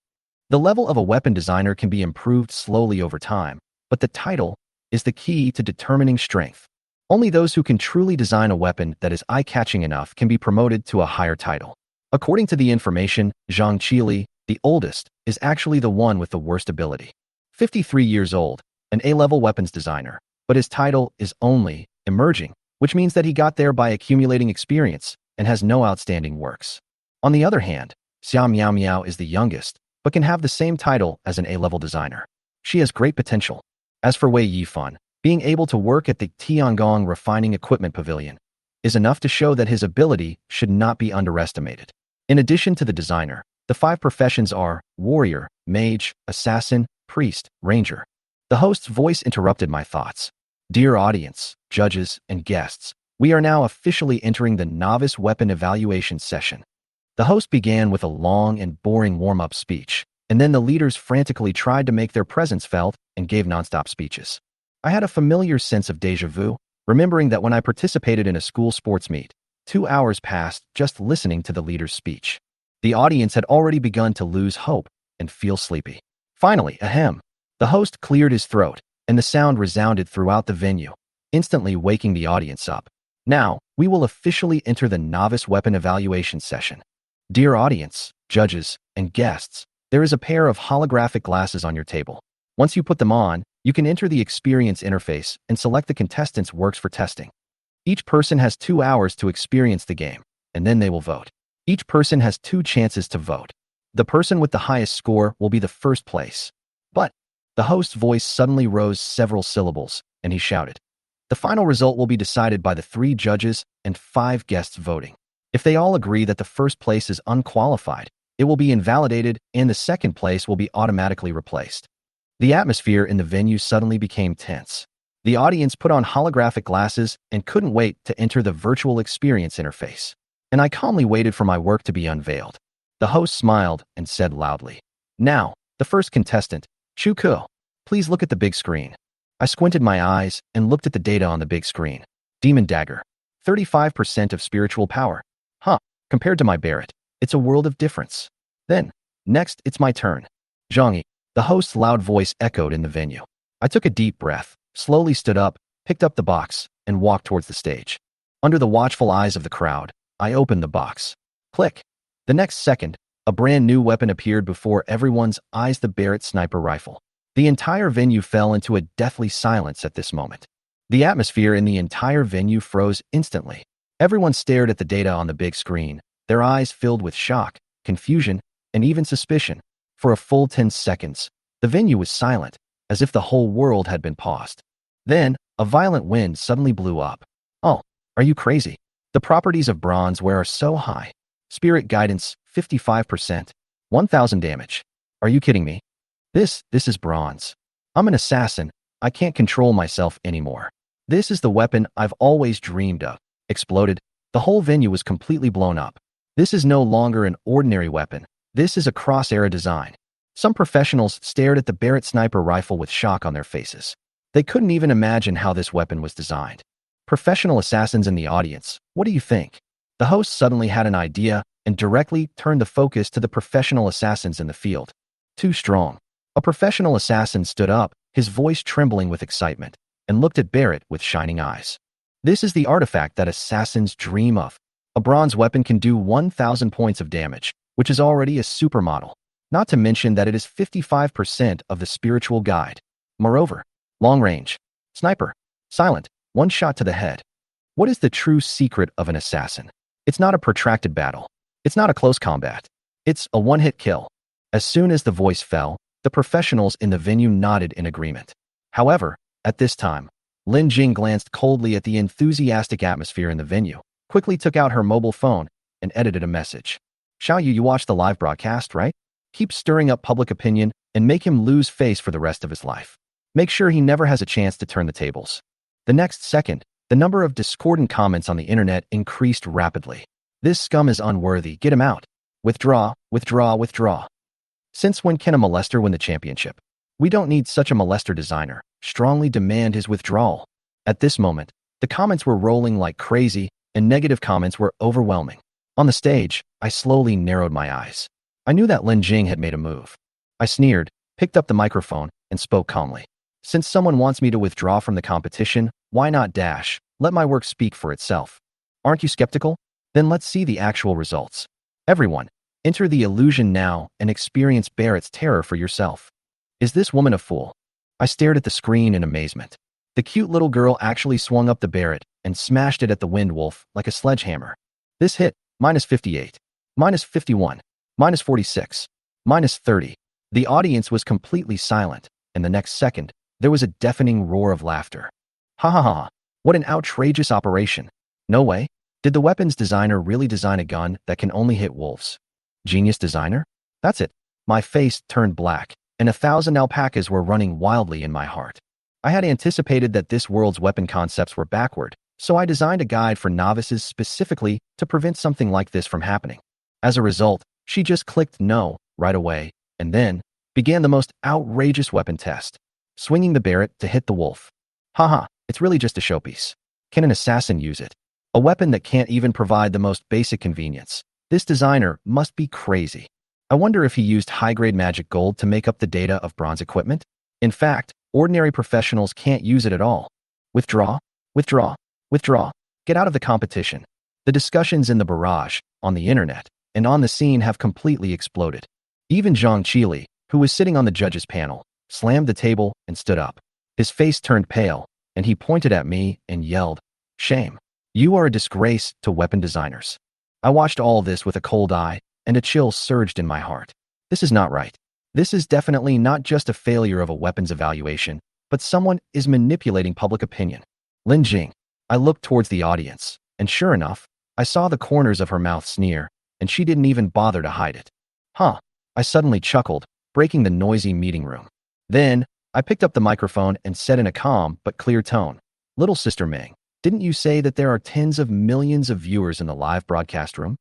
The level of a weapon designer can be improved slowly over time, but the title is the key to determining strength. Only those who can truly design a weapon that is eye-catching enough can be promoted to a higher title. According to the information, Zhang Qili, the oldest, is actually the one with the worst ability. 53 years old, an A-level weapons designer, but his title is only emerging, which means that he got there by accumulating experience and has no outstanding works. On the other hand, Xiao Miao Miao is the youngest, but can have the same title as an A-level designer. She has great potential. As for Wei Yifan, being able to work at the Tiangong Refining Equipment Pavilion is enough to show that his ability should not be underestimated. In addition to the designer, the 5 professions are warrior, mage, assassin, priest, ranger. The host's voice interrupted my thoughts. Dear audience, judges, and guests, we are now officially entering the novice weapon evaluation session. The host began with a long and boring warm-up speech, and then the leaders frantically tried to make their presence felt and gave nonstop speeches. I had a familiar sense of déjà vu, remembering that when I participated in a school sports meet, 2 hours passed just listening to the leader's speech. The audience had already begun to lose hope and feel sleepy. Finally, ahem. The host cleared his throat, and the sound resounded throughout the venue, instantly waking the audience up. Now, we will officially enter the novice weapon evaluation session. Dear audience, judges, and guests, there is a pair of holographic glasses on your table. Once you put them on, you can enter the experience interface and select the contestants' works for testing. Each person has 2 hours to experience the game, and then they will vote. Each person has 2 chances to vote. The person with the highest score will be the first place. But the host's voice suddenly rose several syllables, and he shouted. The final result will be decided by the 3 judges and 5 guests voting. If they all agree that the first place is unqualified, it will be invalidated and the second place will be automatically replaced. The atmosphere in the venue suddenly became tense. The audience put on holographic glasses and couldn't wait to enter the virtual experience interface. And I calmly waited for my work to be unveiled. The host smiled and said loudly, Now, the first contestant, Chu Ko. Please look at the big screen. I squinted my eyes and looked at the data on the big screen. Demon Dagger. 35% of spiritual power. Compared to my Barrett, it's a world of difference. Then, next, it's my turn. Zhang Yi. The host's loud voice echoed in the venue. I took a deep breath, slowly stood up, picked up the box, and walked towards the stage. Under the watchful eyes of the crowd, I opened the box. Click. The next second, a brand new weapon appeared before everyone's eyes, the Barrett sniper rifle. The entire venue fell into a deathly silence at this moment. The atmosphere in the entire venue froze instantly. Everyone stared at the data on the big screen, their eyes filled with shock, confusion, and even suspicion. For a full 10 seconds, the venue was silent, as if the whole world had been paused. Then, a violent wind suddenly blew up. Oh, are you crazy? The properties of bronzeware are so high. Spirit guidance, 55%. 1000 damage. Are you kidding me? This is bronze. I'm an assassin. I can't control myself anymore. This is the weapon I've always dreamed of. Exploded. The whole venue was completely blown up. This is no longer an ordinary weapon. This is a cross-era design. Some professionals stared at the Barrett sniper rifle with shock on their faces. They couldn't even imagine how this weapon was designed. Professional assassins in the audience, what do you think? The host suddenly had an idea and directly turned the focus to the professional assassins in the field. Too strong. A professional assassin stood up, his voice trembling with excitement, and looked at Barrett with shining eyes. This is the artifact that assassins dream of. A bronze weapon can do 1,000 points of damage, which is already a supermodel. Not to mention that it is 55% of the spiritual guide. Moreover, long range, sniper, silent, one shot to the head. What is the true secret of an assassin? It's not a protracted battle. It's not a close combat. It's a one-hit kill. As soon as the voice fell, the professionals in the venue nodded in agreement. However, at this time, Lin Jing glanced coldly at the enthusiastic atmosphere in the venue, quickly took out her mobile phone, and edited a message. Xiao Yu, you watched the live broadcast, right? Keep stirring up public opinion and make him lose face for the rest of his life. Make sure he never has a chance to turn the tables. The next second, the number of discordant comments on the internet increased rapidly. This scum is unworthy. Get him out. Withdraw, withdraw, withdraw. Since when can a molester win the championship? We don't need such a molester designer. Strongly demand his withdrawal. At this moment, the comments were rolling like crazy, and negative comments were overwhelming. On the stage, I slowly narrowed my eyes. I knew that Lin Jing had made a move. I sneered, picked up the microphone, and spoke calmly. Since someone wants me to withdraw from the competition, why not dash? Let my work speak for itself. Aren't you skeptical? Then let's see the actual results. Everyone, enter the illusion now and experience Barrett's terror for yourself. Is this woman a fool? I stared at the screen in amazement. The cute little girl actually swung up the Barrett and smashed it at the wind wolf like a sledgehammer. This hit, -58, -51, -46, -30. The audience was completely silent, and the next second, there was a deafening roar of laughter. Ha ha ha, what an outrageous operation. No way. Did the weapons designer really design a gun that can only hit wolves? Genius designer? That's it. My face turned black, and 1,000 alpacas were running wildly in my heart. I had anticipated that this world's weapon concepts were backward, so I designed a guide for novices specifically to prevent something like this from happening. As a result, she just clicked no right away, and then began the most outrageous weapon test, swinging the Barrett to hit the wolf. Haha, it's really just a showpiece. Can an assassin use it? A weapon that can't even provide the most basic convenience. This designer must be crazy. I wonder if he used high-grade magic gold to make up the data of bronze equipment. In fact, ordinary professionals can't use it at all. Withdraw, withdraw, withdraw. Get out of the competition. The discussions in the barrage, on the internet, and on the scene have completely exploded. Even Zhang Yi, who was sitting on the judges' panel, slammed the table and stood up. His face turned pale, and he pointed at me and yelled, "Shame. You are a disgrace to weapon designers." I watched all this with a cold eye, and a chill surged in my heart. This is not right. This is definitely not just a failure of a weapons evaluation, but someone is manipulating public opinion. Lin Jing. I looked towards the audience, and sure enough, I saw the corners of her mouth sneer, and she didn't even bother to hide it. Huh. I suddenly chuckled, breaking the noisy meeting room. Then, I picked up the microphone and said in a calm but clear tone, "Little Sister Ming, didn't you say that there are tens of millions of viewers in the live broadcast room?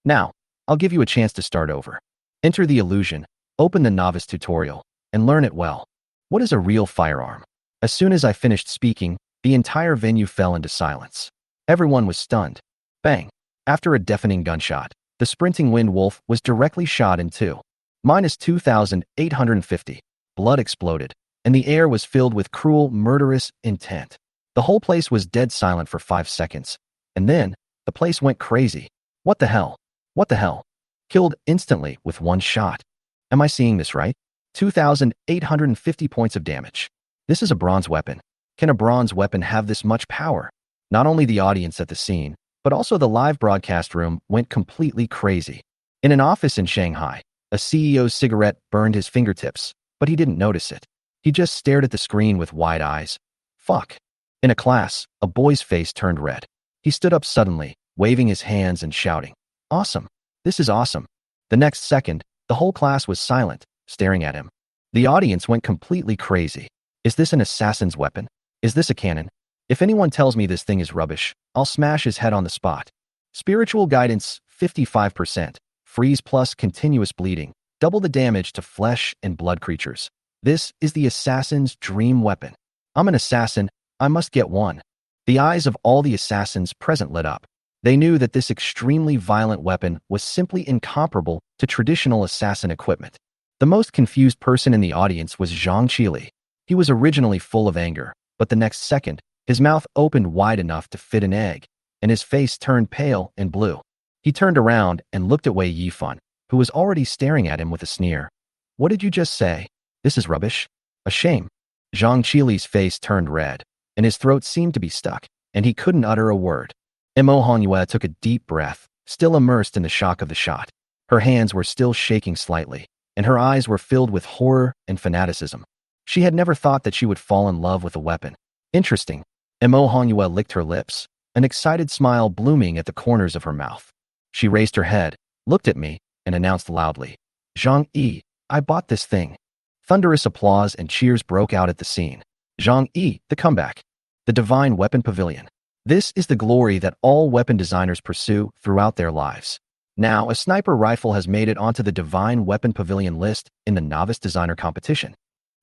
Now, I'll give you a chance to start over. Enter the illusion, open the novice tutorial, and learn it well. What is a real firearm?" As soon as I finished speaking, the entire venue fell into silence. Everyone was stunned. Bang! After a deafening gunshot, the sprinting wind wolf was directly shot in two. -2,850. Blood exploded, and the air was filled with cruel, murderous intent. The whole place was dead silent for 5 seconds, and then, the place went crazy. What the hell? What the hell? Killed instantly with one shot. Am I seeing this right? 2,850 points of damage. This is a bronze weapon. Can a bronze weapon have this much power? Not only the audience at the scene, but also the live broadcast room went completely crazy. In an office in Shanghai, a CEO's cigarette burned his fingertips, but he didn't notice it. He just stared at the screen with wide eyes. Fuck. In a class, a boy's face turned red. He stood up suddenly, waving his hands and shouting, "Awesome. This is awesome." The next second, the whole class was silent, staring at him. The audience went completely crazy. Is this an assassin's weapon? Is this a cannon? If anyone tells me this thing is rubbish, I'll smash his head on the spot. Spiritual guidance, 55%. Freeze plus continuous bleeding. Double the damage to flesh and blood creatures. This is the assassin's dream weapon. I'm an assassin. I must get one. The eyes of all the assassins present lit up. They knew that this extremely violent weapon was simply incomparable to traditional assassin equipment. The most confused person in the audience was Zhang Yi. He was originally full of anger, but the next second, his mouth opened wide enough to fit an egg, and his face turned pale and blue. He turned around and looked at Wei Yifan, who was already staring at him with a sneer. "What did you just say? This is rubbish. A shame." Zhang Qi's face turned red, and his throat seemed to be stuck, and he couldn't utter a word. Mo Honyue took a deep breath, still immersed in the shock of the shot. Her hands were still shaking slightly, and her eyes were filled with horror and fanaticism. She had never thought that she would fall in love with a weapon. Interesting. Mo Honyue licked her lips, an excited smile blooming at the corners of her mouth. She raised her head, looked at me, and announced loudly, "Zhang Yi, I bought this thing." Thunderous applause and cheers broke out at the scene. Zhang Yi, the comeback. The Divine Weapon Pavilion. This is the glory that all weapon designers pursue throughout their lives. Now, a sniper rifle has made it onto the Divine Weapon Pavilion list in the Novice Designer Competition.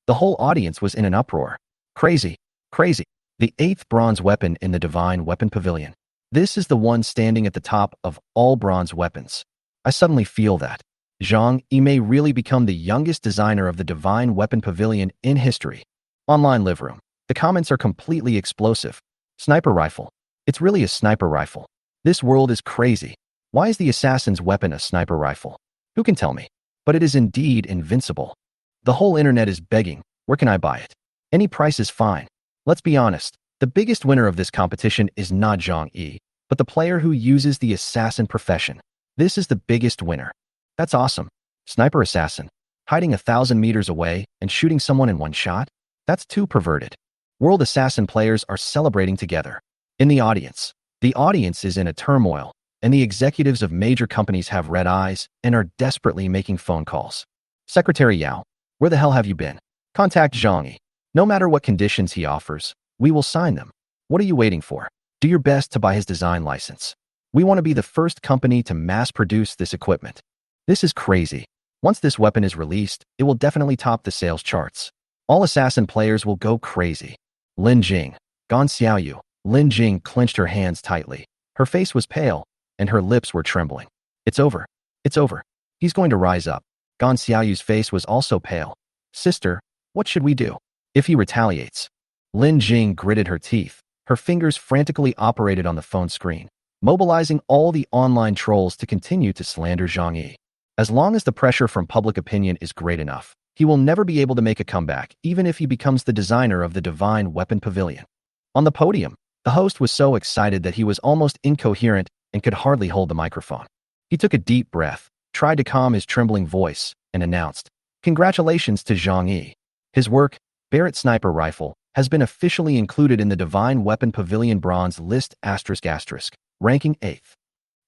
The whole audience was in an uproar. Crazy, crazy. The eighth bronze weapon in the Divine Weapon Pavilion. This is the one standing at the top of all bronze weapons. I suddenly feel that Zhang Yi may really become the youngest designer of the Divine Weapon Pavilion in history. Online live room. The comments are completely explosive. Sniper rifle. It's really a sniper rifle. This world is crazy. Why is the assassin's weapon a sniper rifle? Who can tell me? But it is indeed invincible. The whole internet is begging. Where can I buy it? Any price is fine. Let's be honest. The biggest winner of this competition is not Zhang Yi, but the player who uses the assassin profession. This is the biggest winner. That's awesome. Sniper assassin. Hiding 1,000 meters away and shooting someone in one shot? That's too perverted. World assassin players are celebrating together. In the audience is in a turmoil, and the executives of major companies have red eyes and are desperately making phone calls. Secretary Yao, where the hell have you been? Contact Zhang Yi. No matter what conditions he offers, we will sign them. What are you waiting for? Do your best to buy his design license. We want to be the first company to mass produce this equipment. This is crazy. Once this weapon is released, it will definitely top the sales charts. All assassin players will go crazy. Lin Jing, Gan Xiaoyu. Lin Jing clenched her hands tightly. Her face was pale, and her lips were trembling. It's over. It's over. He's going to rise up. Gan Xiaoyu's face was also pale. Sister, what should we do? If he retaliates. Lin Jing gritted her teeth. Her fingers frantically operated on the phone screen, mobilizing all the online trolls to continue to slander Zhang Yi. As long as the pressure from public opinion is great enough, he will never be able to make a comeback, even if he becomes the designer of the Divine Weapon Pavilion. On the podium, the host was so excited that he was almost incoherent and could hardly hold the microphone. He took a deep breath, tried to calm his trembling voice, and announced, "Congratulations to Zhang Yi. His work, Barrett Sniper Rifle, has been officially included in the Divine Weapon Pavilion Bronze List ***, ranking 8th.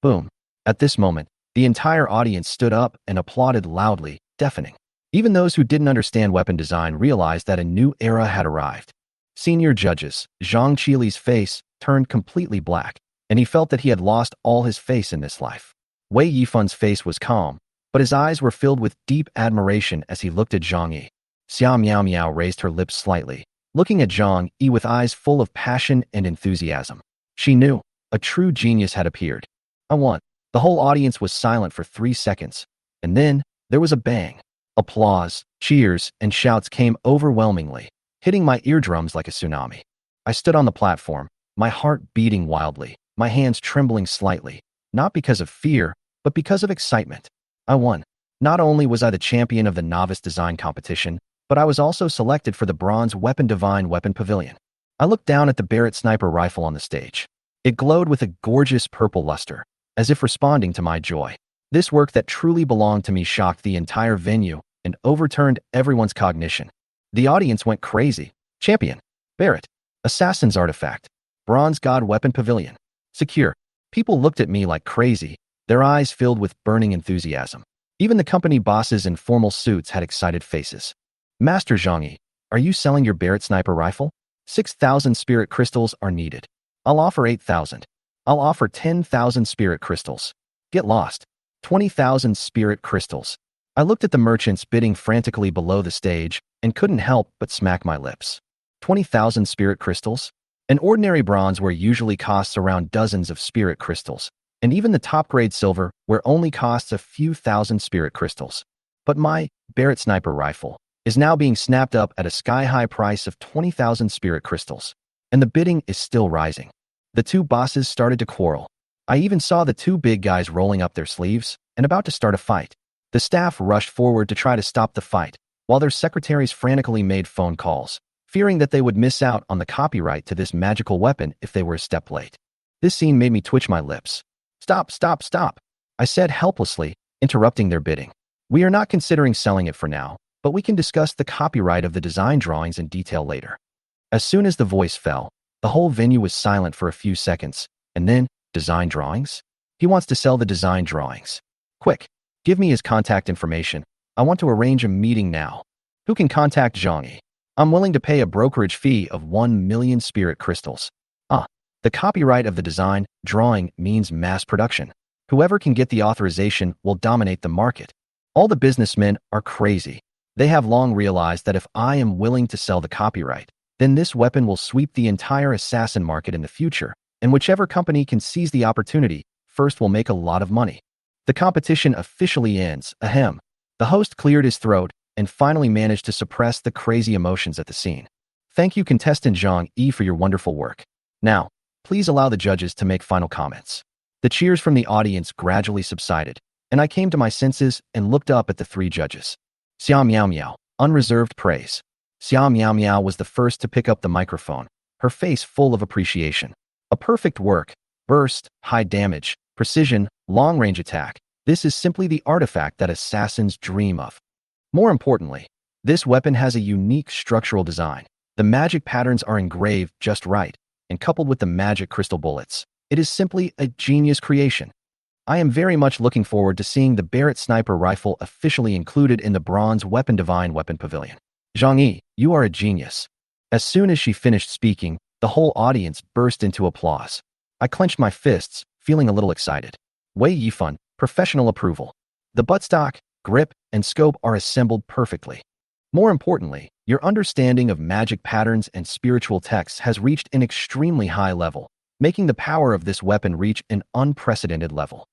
Boom. At this moment, the entire audience stood up and applauded loudly, deafening. Even those who didn't understand weapon design realized that a new era had arrived. Senior judges, Zhang Qili's face turned completely black, and he felt that he had lost all his face in this life. Wei Yifun's face was calm, but his eyes were filled with deep admiration as he looked at Zhang Yi. Xiao Miao Miao raised her lips slightly, looking at Zhang Yi with eyes full of passion and enthusiasm. She knew a true genius had appeared. I won. The whole audience was silent for 3 seconds, and then there was a bang. Applause, cheers, and shouts came overwhelmingly, hitting my eardrums like a tsunami. I stood on the platform, my heart beating wildly, my hands trembling slightly, not because of fear, but because of excitement. I won. Not only was I the champion of the novice design competition, but I was also selected for the Bronze Weapon Divine Weapon Pavilion. I looked down at the Barrett Sniper Rifle on the stage. It glowed with a gorgeous purple luster, as if responding to my joy. This work that truly belonged to me shocked the entire venue and overturned everyone's cognition. The audience went crazy. Champion. Barrett. Assassin's Artifact. Bronze God Weapon Pavilion. Secure. People looked at me like crazy, their eyes filled with burning enthusiasm. Even the company bosses in formal suits had excited faces. Master Zhang Yi, are you selling your Barrett Sniper Rifle? 6,000 spirit crystals are needed. I'll offer 8,000. I'll offer 10,000 spirit crystals. Get lost. 20,000 spirit crystals. I looked at the merchants bidding frantically below the stage and couldn't help but smack my lips. 20,000 spirit crystals? An ordinary bronzeware usually costs around dozens of spirit crystals, and even the top-grade silverware only costs a few thousand spirit crystals. But my Barrett Sniper Rifle is now being snapped up at a sky-high price of 20,000 spirit crystals, and the bidding is still rising. The two bosses started to quarrel. I even saw the two big guys rolling up their sleeves and about to start a fight. The staff rushed forward to try to stop the fight, while their secretaries frantically made phone calls, fearing that they would miss out on the copyright to this magical weapon if they were a step late. This scene made me twitch my lips. Stop, stop, stop, I said helplessly, interrupting their bidding. We are not considering selling it for now, but we can discuss the copyright of the design drawings in detail later. As soon as the voice fell, the whole venue was silent for a few seconds, and then, design drawings? He wants to sell the design drawings. Quick, give me his contact information. I want to arrange a meeting now. Who can contact Zhang Yi? I'm willing to pay a brokerage fee of 1 million spirit crystals. The copyright of the design drawing means mass production. Whoever can get the authorization will dominate the market. All the businessmen are crazy. They have long realized that if I am willing to sell the copyright, then this weapon will sweep the entire assassin market in the future, and whichever company can seize the opportunity first will make a lot of money. The competition officially ends. Ahem. The host cleared his throat and finally managed to suppress the crazy emotions at the scene. Thank you, contestant Zhang Yi, for your wonderful work. Now, please allow the judges to make final comments. The cheers from the audience gradually subsided, and I came to my senses and looked up at the three judges. Xia Miao Miao, unreserved praise. Xia Miao Miao was the first to pick up the microphone, her face full of appreciation. A perfect work, burst, high damage, precision, long-range attack. This is simply the artifact that assassins dream of. More importantly, this weapon has a unique structural design. The magic patterns are engraved just right, and coupled with the magic crystal bullets, it is simply a genius creation. I am very much looking forward to seeing the Barrett sniper rifle officially included in the Bronze Weapon Divine Weapon Pavilion. Zhang Yi, you are a genius. As soon as she finished speaking, the whole audience burst into applause. I clenched my fists, feeling a little excited. Wei Yifan, professional approval. The buttstock, grip, and scope are assembled perfectly. More importantly, your understanding of magic patterns and spiritual texts has reached an extremely high level, making the power of this weapon reach an unprecedented level.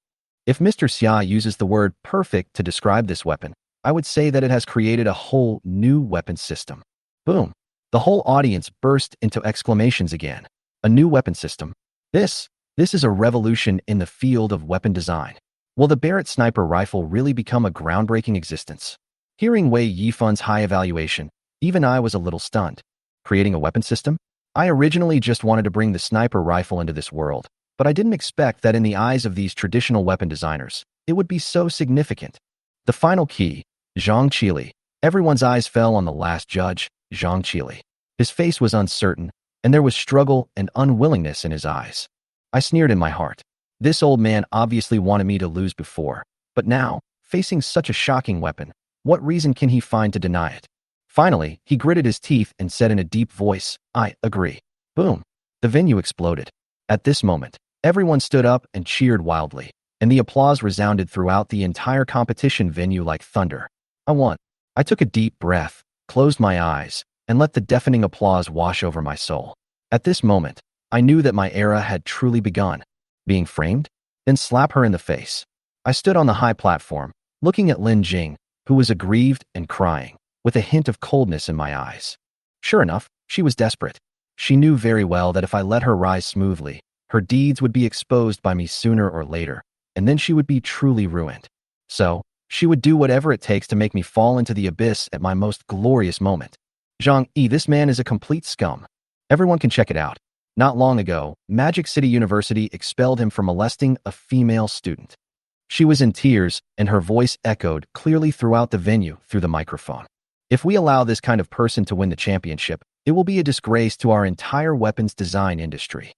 If Mr. Xia uses the word perfect to describe this weapon, I would say that it has created a whole new weapon system. Boom. The whole audience burst into exclamations again. A new weapon system. This is a revolution in the field of weapon design. Will the Barrett sniper rifle really become a groundbreaking existence? Hearing Wei Yifan's high evaluation, even I was a little stunned. Creating a weapon system? I originally just wanted to bring the sniper rifle into this world, but I didn't expect that in the eyes of these traditional weapon designers, it would be so significant. The final key, Zhang Qili. Everyone's eyes fell on the last judge, Zhang Qili. His face was uncertain, and there was struggle and unwillingness in his eyes. I sneered in my heart. This old man obviously wanted me to lose before, but now, facing such a shocking weapon, what reason can he find to deny it? Finally, he gritted his teeth and said in a deep voice, I agree. Boom. The venue exploded. At this moment, everyone stood up and cheered wildly, and the applause resounded throughout the entire competition venue like thunder. I won. I took a deep breath, closed my eyes, and let the deafening applause wash over my soul. At this moment, I knew that my era had truly begun. Being framed? Then slap her in the face. I stood on the high platform, looking at Lin Jing, who was aggrieved and crying, with a hint of coldness in my eyes. Sure enough, she was desperate. She knew very well that if I let her rise smoothly, her deeds would be exposed by me sooner or later, and then she would be truly ruined. So, she would do whatever it takes to make me fall into the abyss at my most glorious moment. Zhang Yi, this man is a complete scum. Everyone can check it out. Not long ago, Magic City University expelled him for molesting a female student. She was in tears, and her voice echoed clearly throughout the venue through the microphone. If we allow this kind of person to win the championship, it will be a disgrace to our entire weapons design industry.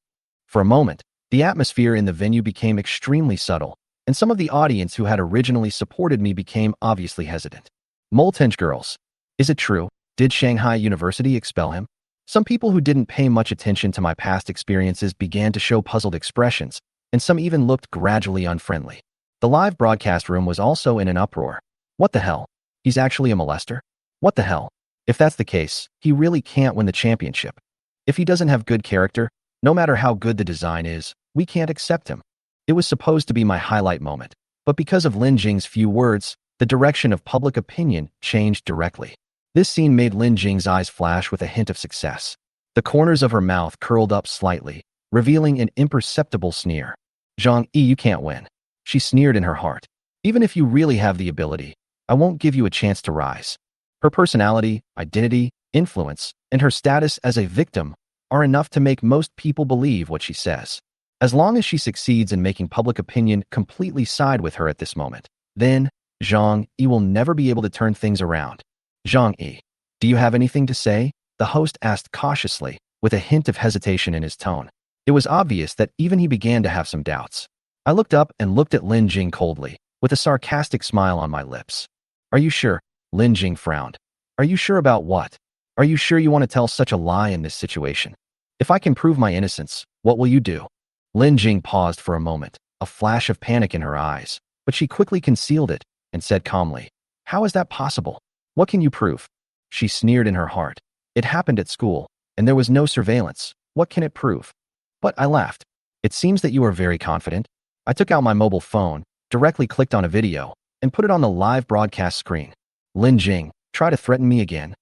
For a moment, the atmosphere in the venue became extremely subtle, and some of the audience who had originally supported me became obviously hesitant. Moltenj girls. Is it true? Did Shanghai University expel him? Some people who didn't pay much attention to my past experiences began to show puzzled expressions, and some even looked gradually unfriendly. The live broadcast room was also in an uproar. What the hell? He's actually a molester? What the hell? If that's the case, he really can't win the championship. If he doesn't have good character, no matter how good the design is, we can't accept him. It was supposed to be my highlight moment, but because of Lin Jing's few words, the direction of public opinion changed directly. This scene made Lin Jing's eyes flash with a hint of success. The corners of her mouth curled up slightly, revealing an imperceptible sneer. Zhang Yi, you can't win. She sneered in her heart. Even if you really have the ability, I won't give you a chance to rise. Her personality, identity, influence, and her status as a victim are enough to make most people believe what she says. As long as she succeeds in making public opinion completely side with her at this moment, then Zhang Yi will never be able to turn things around. Zhang Yi, do you have anything to say? The host asked cautiously, with a hint of hesitation in his tone. It was obvious that even he began to have some doubts. I looked up and looked at Lin Jing coldly, with a sarcastic smile on my lips. Are you sure? Lin Jing frowned. Are you sure about what? Are you sure you want to tell such a lie in this situation? If I can prove my innocence, what will you do? Lin Jing paused for a moment, a flash of panic in her eyes, but she quickly concealed it and said calmly, how is that possible? What can you prove? She sneered in her heart. It happened at school, and there was no surveillance. What can it prove? But I laughed. It seems that you are very confident. I took out my mobile phone, directly clicked on a video, and put it on the live broadcast screen. Lin Jing, try to threaten me again.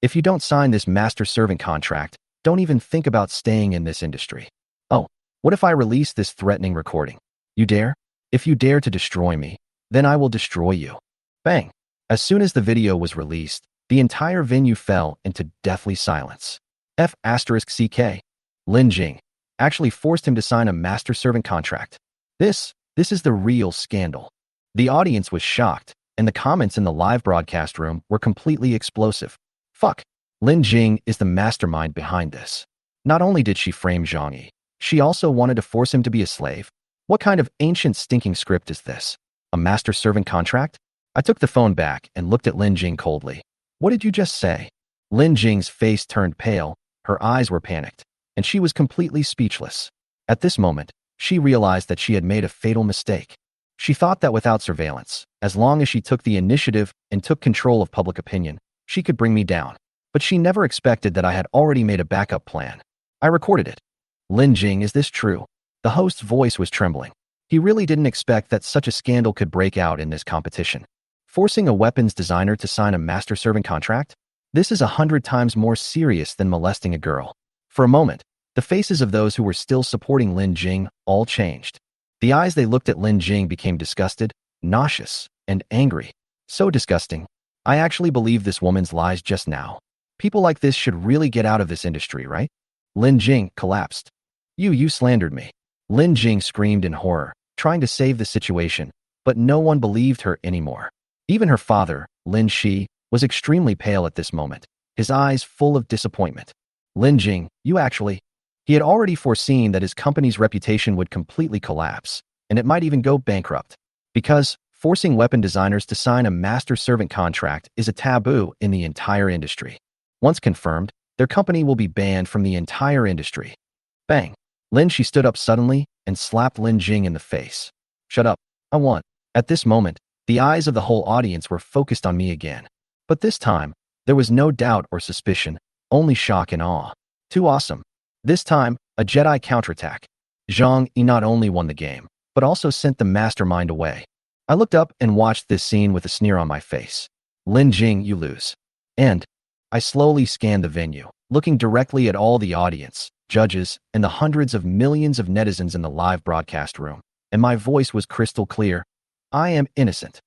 If you don't sign this master-servant contract, don't even think about staying in this industry. Oh, what if I release this threatening recording? You dare? If you dare to destroy me, then I will destroy you. Bang! As soon as the video was released, the entire venue fell into deathly silence. F***CK. Lin Jing actually forced him to sign a master-servant contract. This is the real scandal. The audience was shocked, and the comments in the live broadcast room were completely explosive. Fuck. Lin Jing is the mastermind behind this. Not only did she frame Zhang Yi, she also wanted to force him to be a slave. What kind of ancient stinking script is this? A master-servant contract? I took the phone back and looked at Lin Jing coldly. What did you just say? Lin Jing's face turned pale, her eyes were panicked, and she was completely speechless. At this moment, she realized that she had made a fatal mistake. She thought that without surveillance, as long as she took the initiative and took control of public opinion, she could bring me down. But she never expected that I had already made a backup plan. I recorded it. Lin Jing, is this true? The host's voice was trembling. He really didn't expect that such a scandal could break out in this competition. Forcing a weapons designer to sign a master-servant contract? This is 100 times more serious than molesting a girl. For a moment, the faces of those who were still supporting Lin Jing all changed. The eyes they looked at Lin Jing became disgusted, nauseous, and angry. So disgusting. I actually believe this woman's lies just now. People like this should really get out of this industry, right? Lin Jing collapsed. You slandered me. Lin Jing screamed in horror, trying to save the situation, but no one believed her anymore. Even her father, Lin Shi, was extremely pale at this moment, his eyes full of disappointment. Lin Jing, you actually... He had already foreseen that his company's reputation would completely collapse, and it might even go bankrupt. Because forcing weapon designers to sign a master-servant contract is a taboo in the entire industry. Once confirmed, their company will be banned from the entire industry. Bang! Lin Shi stood up suddenly and slapped Lin Jing in the face. Shut up. I won. At this moment, the eyes of the whole audience were focused on me again. But this time, there was no doubt or suspicion, only shock and awe. Too awesome. This time, a Jedi counterattack. Zhang Yi not only won the game, but also sent the mastermind away. I looked up and watched this scene with a sneer on my face. Lin Jing, you lose. And I slowly scanned the venue, looking directly at all the audience, judges, and the hundreds of millions of netizens in the live broadcast room, and my voice was crystal clear. I am innocent.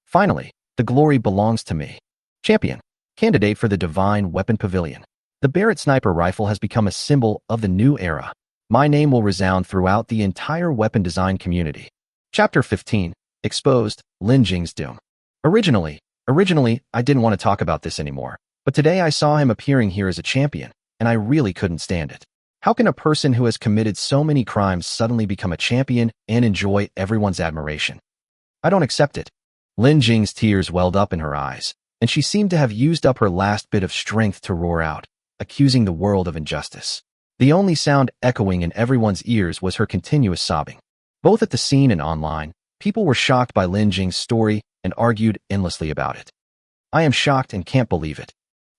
Finally, the glory belongs to me. Champion. Candidate for the Divine Weapon Pavilion. The Barrett sniper rifle has become a symbol of the new era. My name will resound throughout the entire weapon design community. Chapter 15. Exposed, Lin Jing's Doom. Originally, I didn't want to talk about this anymore, but today I saw him appearing here as a champion, and I really couldn't stand it. How can a person who has committed so many crimes suddenly become a champion and enjoy everyone's admiration? I don't accept it. Lin Jing's tears welled up in her eyes, and she seemed to have used up her last bit of strength to roar out, accusing the world of injustice. The only sound echoing in everyone's ears was her continuous sobbing. Both at the scene and online, people were shocked by Lin Jing's story and argued endlessly about it. I am shocked and can't believe it.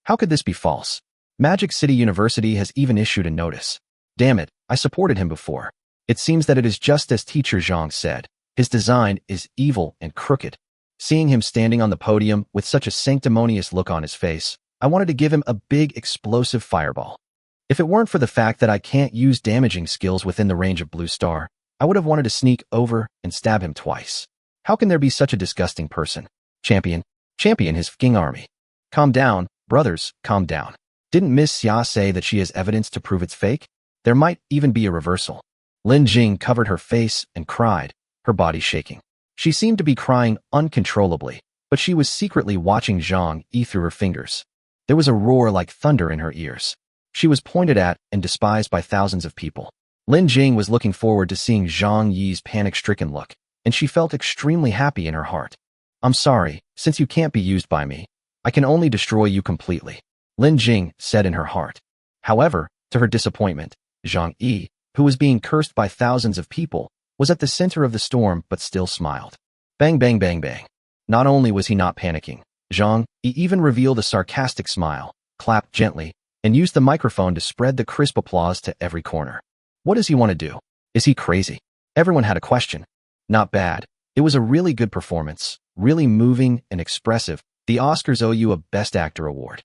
How could this be false? Magic City University has even issued a notice. Damn it, I supported him before. It seems that it is just as Teacher Zhang said. His design is evil and crooked. Seeing him standing on the podium with such a sanctimonious look on his face, I wanted to give him a big explosive fireball. If it weren't for the fact that I can't use damaging skills within the range of Blue Star, I would have wanted to sneak over and stab him twice. How can there be such a disgusting person? Champion his fucking army. Calm down, brothers, calm down. Didn't Miss Xia say that she has evidence to prove it's fake? There might even be a reversal. Lin Jing covered her face and cried, her body shaking. She seemed to be crying uncontrollably, but she was secretly watching Zhang Yi through her fingers. There was a roar like thunder in her ears. She was pointed at and despised by thousands of people. Lin Jing was looking forward to seeing Zhang Yi's panic-stricken look, and she felt extremely happy in her heart. I'm sorry, since you can't be used by me, I can only destroy you completely, Lin Jing said in her heart. However, to her disappointment, Zhang Yi, who was being cursed by thousands of people, was at the center of the storm but still smiled. Bang, bang, bang, bang. Not only was he not panicking, Zhang Yi even revealed a sarcastic smile, clapped gently, and used the microphone to spread the crisp applause to every corner. What does he want to do? Is he crazy? Everyone had a question. Not bad. It was a really good performance, really moving and expressive. The Oscars owe you a Best Actor award.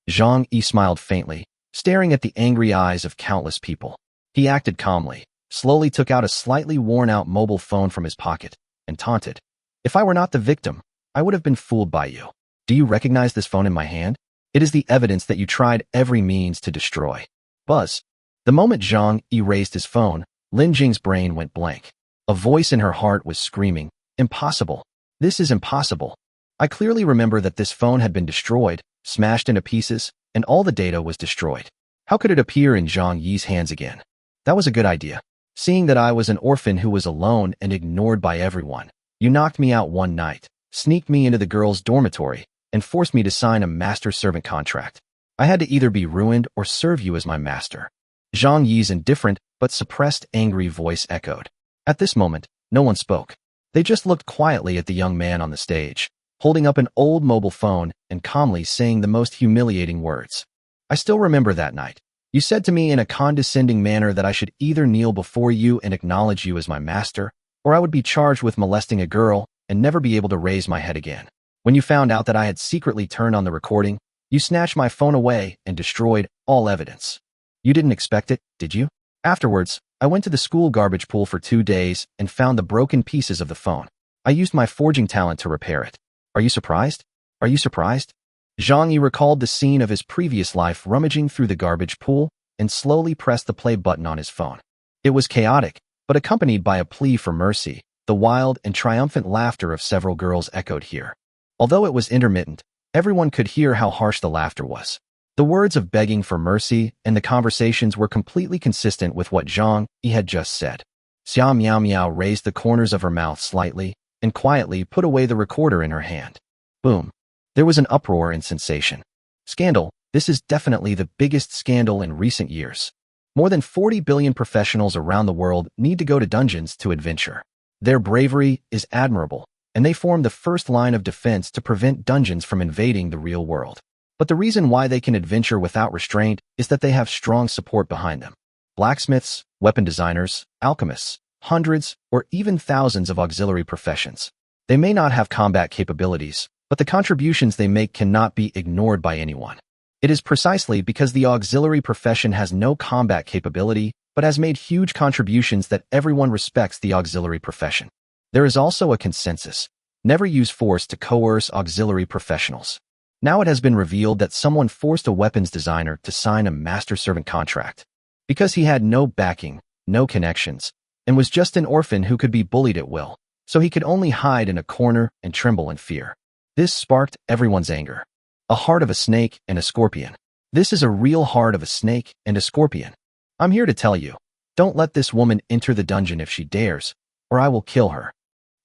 Zhang Yi smiled faintly, staring at the angry eyes of countless people. He acted calmly, slowly took out a slightly worn-out mobile phone from his pocket, and taunted. If I were not the victim, I would have been fooled by you. Do you recognize this phone in my hand? It is the evidence that you tried every means to destroy. Buzz. The moment Zhang Yi raised his phone, Lin Jing's brain went blank. A voice in her heart was screaming, "Impossible. This is impossible. I clearly remember that this phone had been destroyed, smashed into pieces, and all the data was destroyed. How could it appear in Zhang Yi's hands again? That was a good idea. Seeing that I was an orphan who was alone and ignored by everyone, you knocked me out one night, sneaked me into the girls' dormitory, and forced me to sign a master-servant contract. I had to either be ruined or serve you as my master." Zhang Yi's indifferent but suppressed angry voice echoed. At this moment, no one spoke. They just looked quietly at the young man on the stage, holding up an old mobile phone and calmly saying the most humiliating words. "I still remember that night. You said to me in a condescending manner that I should either kneel before you and acknowledge you as my master, or I would be charged with molesting a girl and never be able to raise my head again. When you found out that I had secretly turned on the recording, you snatched my phone away and destroyed all evidence. You didn't expect it, did you? Afterwards, I went to the school garbage pool for 2 days and found the broken pieces of the phone. I used my forging talent to repair it. Are you surprised? Are you surprised?" Zhang Yi recalled the scene of his previous life rummaging through the garbage pool and slowly pressed the play button on his phone. It was chaotic, but accompanied by a plea for mercy. The wild and triumphant laughter of several girls echoed here. Although it was intermittent, everyone could hear how harsh the laughter was. The words of begging for mercy and the conversations were completely consistent with what Zhang Yi had just said. Xia Miao Miao raised the corners of her mouth slightly and quietly put away the recorder in her hand. Boom. There was an uproar and sensation. Scandal. This is definitely the biggest scandal in recent years. More than 40 billion professionals around the world need to go to dungeons to adventure. Their bravery is admirable, and they form the first line of defense to prevent dungeons from invading the real world. But the reason why they can adventure without restraint is that they have strong support behind them. Blacksmiths, weapon designers, alchemists, hundreds or even thousands of auxiliary professions. They may not have combat capabilities, but the contributions they make cannot be ignored by anyone. It is precisely because the auxiliary profession has no combat capability, but has made huge contributions that everyone respects the auxiliary profession. There is also a consensus. Never use force to coerce auxiliary professionals. Now it has been revealed that someone forced a weapons designer to sign a master-servant contract. Because he had no backing, no connections, and was just an orphan who could be bullied at will, so he could only hide in a corner and tremble in fear. This sparked everyone's anger. A heart of a snake and a scorpion. This is a real heart of a snake and a scorpion. I'm here to tell you, don't let this woman enter the dungeon if she dares, or I will kill her.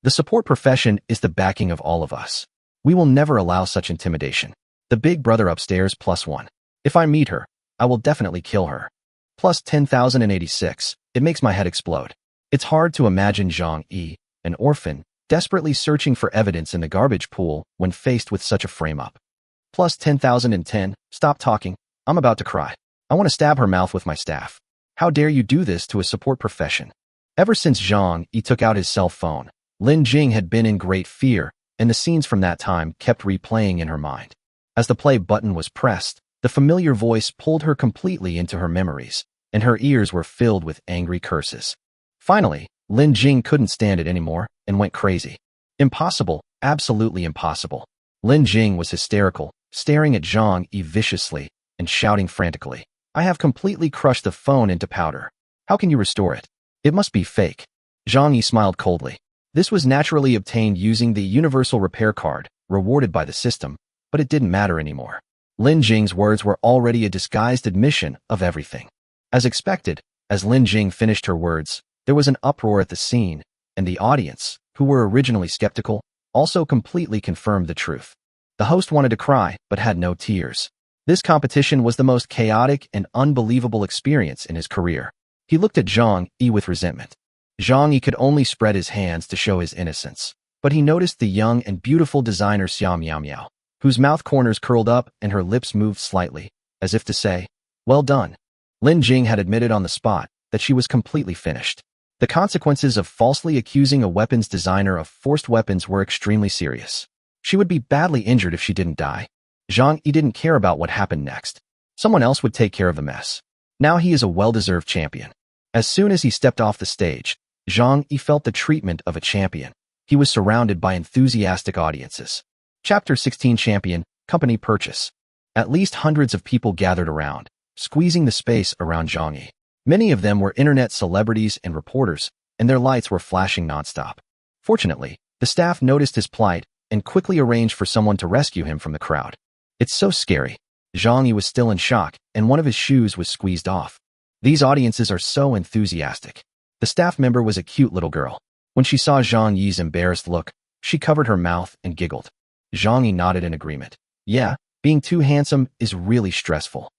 The support profession is the backing of all of us. We will never allow such intimidation. The big brother upstairs +1. If I meet her, I will definitely kill her. Plus 10,086. It makes my head explode. It's hard to imagine Zhang Yi, an orphan, desperately searching for evidence in the garbage pool when faced with such a frame-up. Plus 10,010. Stop talking. I'm about to cry. I want to stab her mouth with my staff. How dare you do this to a support profession? Ever since Zhang Yi took out his cell phone, Lin Jing had been in great fear, and the scenes from that time kept replaying in her mind. As the play button was pressed, the familiar voice pulled her completely into her memories, and her ears were filled with angry curses. Finally, Lin Jing couldn't stand it anymore and went crazy. Impossible, absolutely impossible. Lin Jing was hysterical, staring at Zhang Yi viciously and shouting frantically, "I have completely crushed the phone into powder. How can you restore it? It must be fake." Zhang Yi smiled coldly. This was naturally obtained using the universal repair card, rewarded by the system, but it didn't matter anymore. Lin Jing's words were already a disguised admission of everything. As expected, as Lin Jing finished her words, there was an uproar at the scene, and the audience, who were originally skeptical, also completely confirmed the truth. The host wanted to cry, but had no tears. This competition was the most chaotic and unbelievable experience in his career. He looked at Zhang Yi with resentment. Zhang Yi could only spread his hands to show his innocence, but he noticed the young and beautiful designer Xia Miao Miao. whose mouth corners curled up and her lips moved slightly, as if to say, "Well done." Lin Jing had admitted on the spot that she was completely finished. The consequences of falsely accusing a weapons designer of forced weapons were extremely serious. She would be badly injured if she didn't die. Zhang Yi didn't care about what happened next. Someone else would take care of the mess. Now he is a well-deserved champion. As soon as he stepped off the stage, Zhang Yi felt the treatment of a champion. He was surrounded by enthusiastic audiences. Chapter 16 Champion, Company Purchase. At least hundreds of people gathered around, squeezing the space around Zhang Yi. Many of them were internet celebrities and reporters, and their lights were flashing nonstop. Fortunately, the staff noticed his plight and quickly arranged for someone to rescue him from the crowd. It's so scary. Zhang Yi was still in shock, and one of his shoes was squeezed off. These audiences are so enthusiastic. The staff member was a cute little girl. When she saw Zhang Yi's embarrassed look, she covered her mouth and giggled. Zhang Yi nodded in agreement. Yeah, being too handsome is really stressful.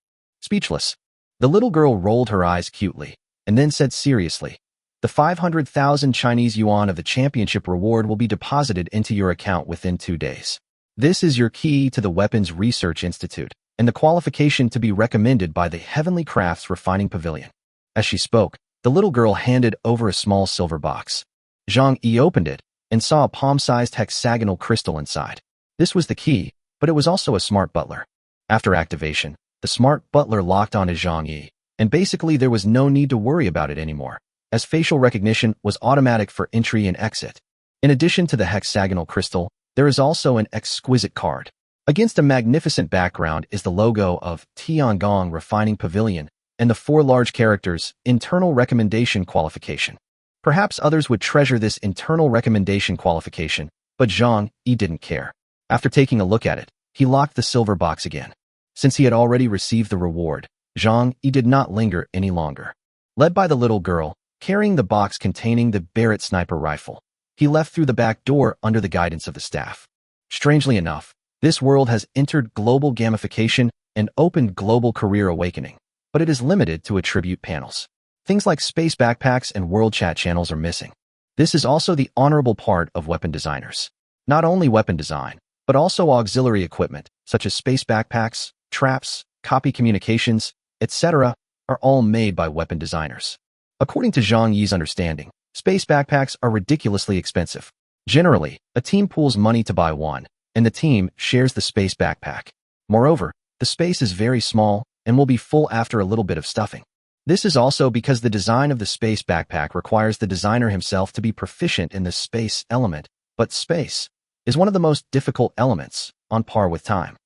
Speechless. The little girl rolled her eyes cutely, and then said seriously, "The 500,000 Chinese yuan of the championship reward will be deposited into your account within 2 days. This is your key to the Weapons Research Institute, and the qualification to be recommended by the Heavenly Crafts Refining Pavilion." As she spoke, the little girl handed over a small silver box. Zhang Yi opened it and saw a palm-sized hexagonal crystal inside. This was the key, but it was also a smart butler. After activation, the smart butler locked onto Zhang Yi, and basically there was no need to worry about it anymore, as facial recognition was automatic for entry and exit. In addition to the hexagonal crystal, there is also an exquisite card. Against a magnificent background is the logo of Tiangong Refining Pavilion and the 4 large characters, Internal Recommendation Qualification. Perhaps others would treasure this internal recommendation qualification, but Zhang Yi didn't care. After taking a look at it, he locked the silver box again. Since he had already received the reward, Zhang Yi did not linger any longer. Led by the little girl, carrying the box containing the Barrett sniper rifle, he left through the back door under the guidance of the staff. Strangely enough, this world has entered global gamification and opened global career awakening, but it is limited to attribute panels. Things like space backpacks and world chat channels are missing. This is also the honorable part of weapon designers. Not only weapon design, but also auxiliary equipment, such as space backpacks, traps, copy communications, etc., are all made by weapon designers. According to Zhang Yi's understanding, space backpacks are ridiculously expensive. Generally, a team pools money to buy one, and the team shares the space backpack. Moreover, the space is very small and will be full after a little bit of stuffing. This is also because the design of the space backpack requires the designer himself to be proficient in the space element, but space is one of the most difficult elements, on par with time.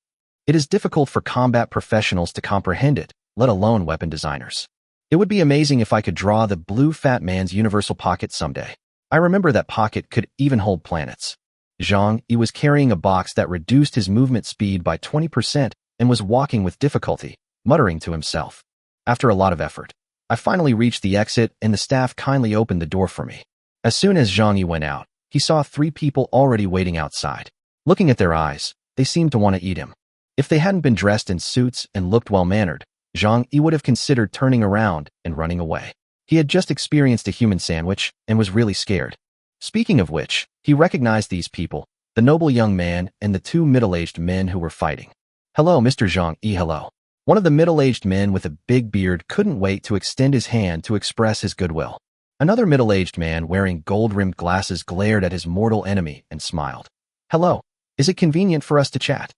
It is difficult for combat professionals to comprehend it, let alone weapon designers. It would be amazing if I could draw the blue fat man's universal pocket someday. I remember that pocket could even hold planets. Zhang Yi was carrying a box that reduced his movement speed by 20% and was walking with difficulty, muttering to himself. After a lot of effort, I finally reached the exit and the staff kindly opened the door for me. As soon as Zhang Yi went out, he saw 3 people already waiting outside. Looking at their eyes, they seemed to want to eat him. If they hadn't been dressed in suits and looked well-mannered, Zhang Yi would have considered turning around and running away. He had just experienced a human sandwich and was really scared. Speaking of which, he recognized these people, the noble young man and the 2 middle-aged men who were fighting. "Hello, Mr. Zhang Yi, hello." One of the middle-aged men with a big beard couldn't wait to extend his hand to express his goodwill. Another middle-aged man wearing gold-rimmed glasses glared at his mortal enemy and smiled. "Hello, is it convenient for us to chat?"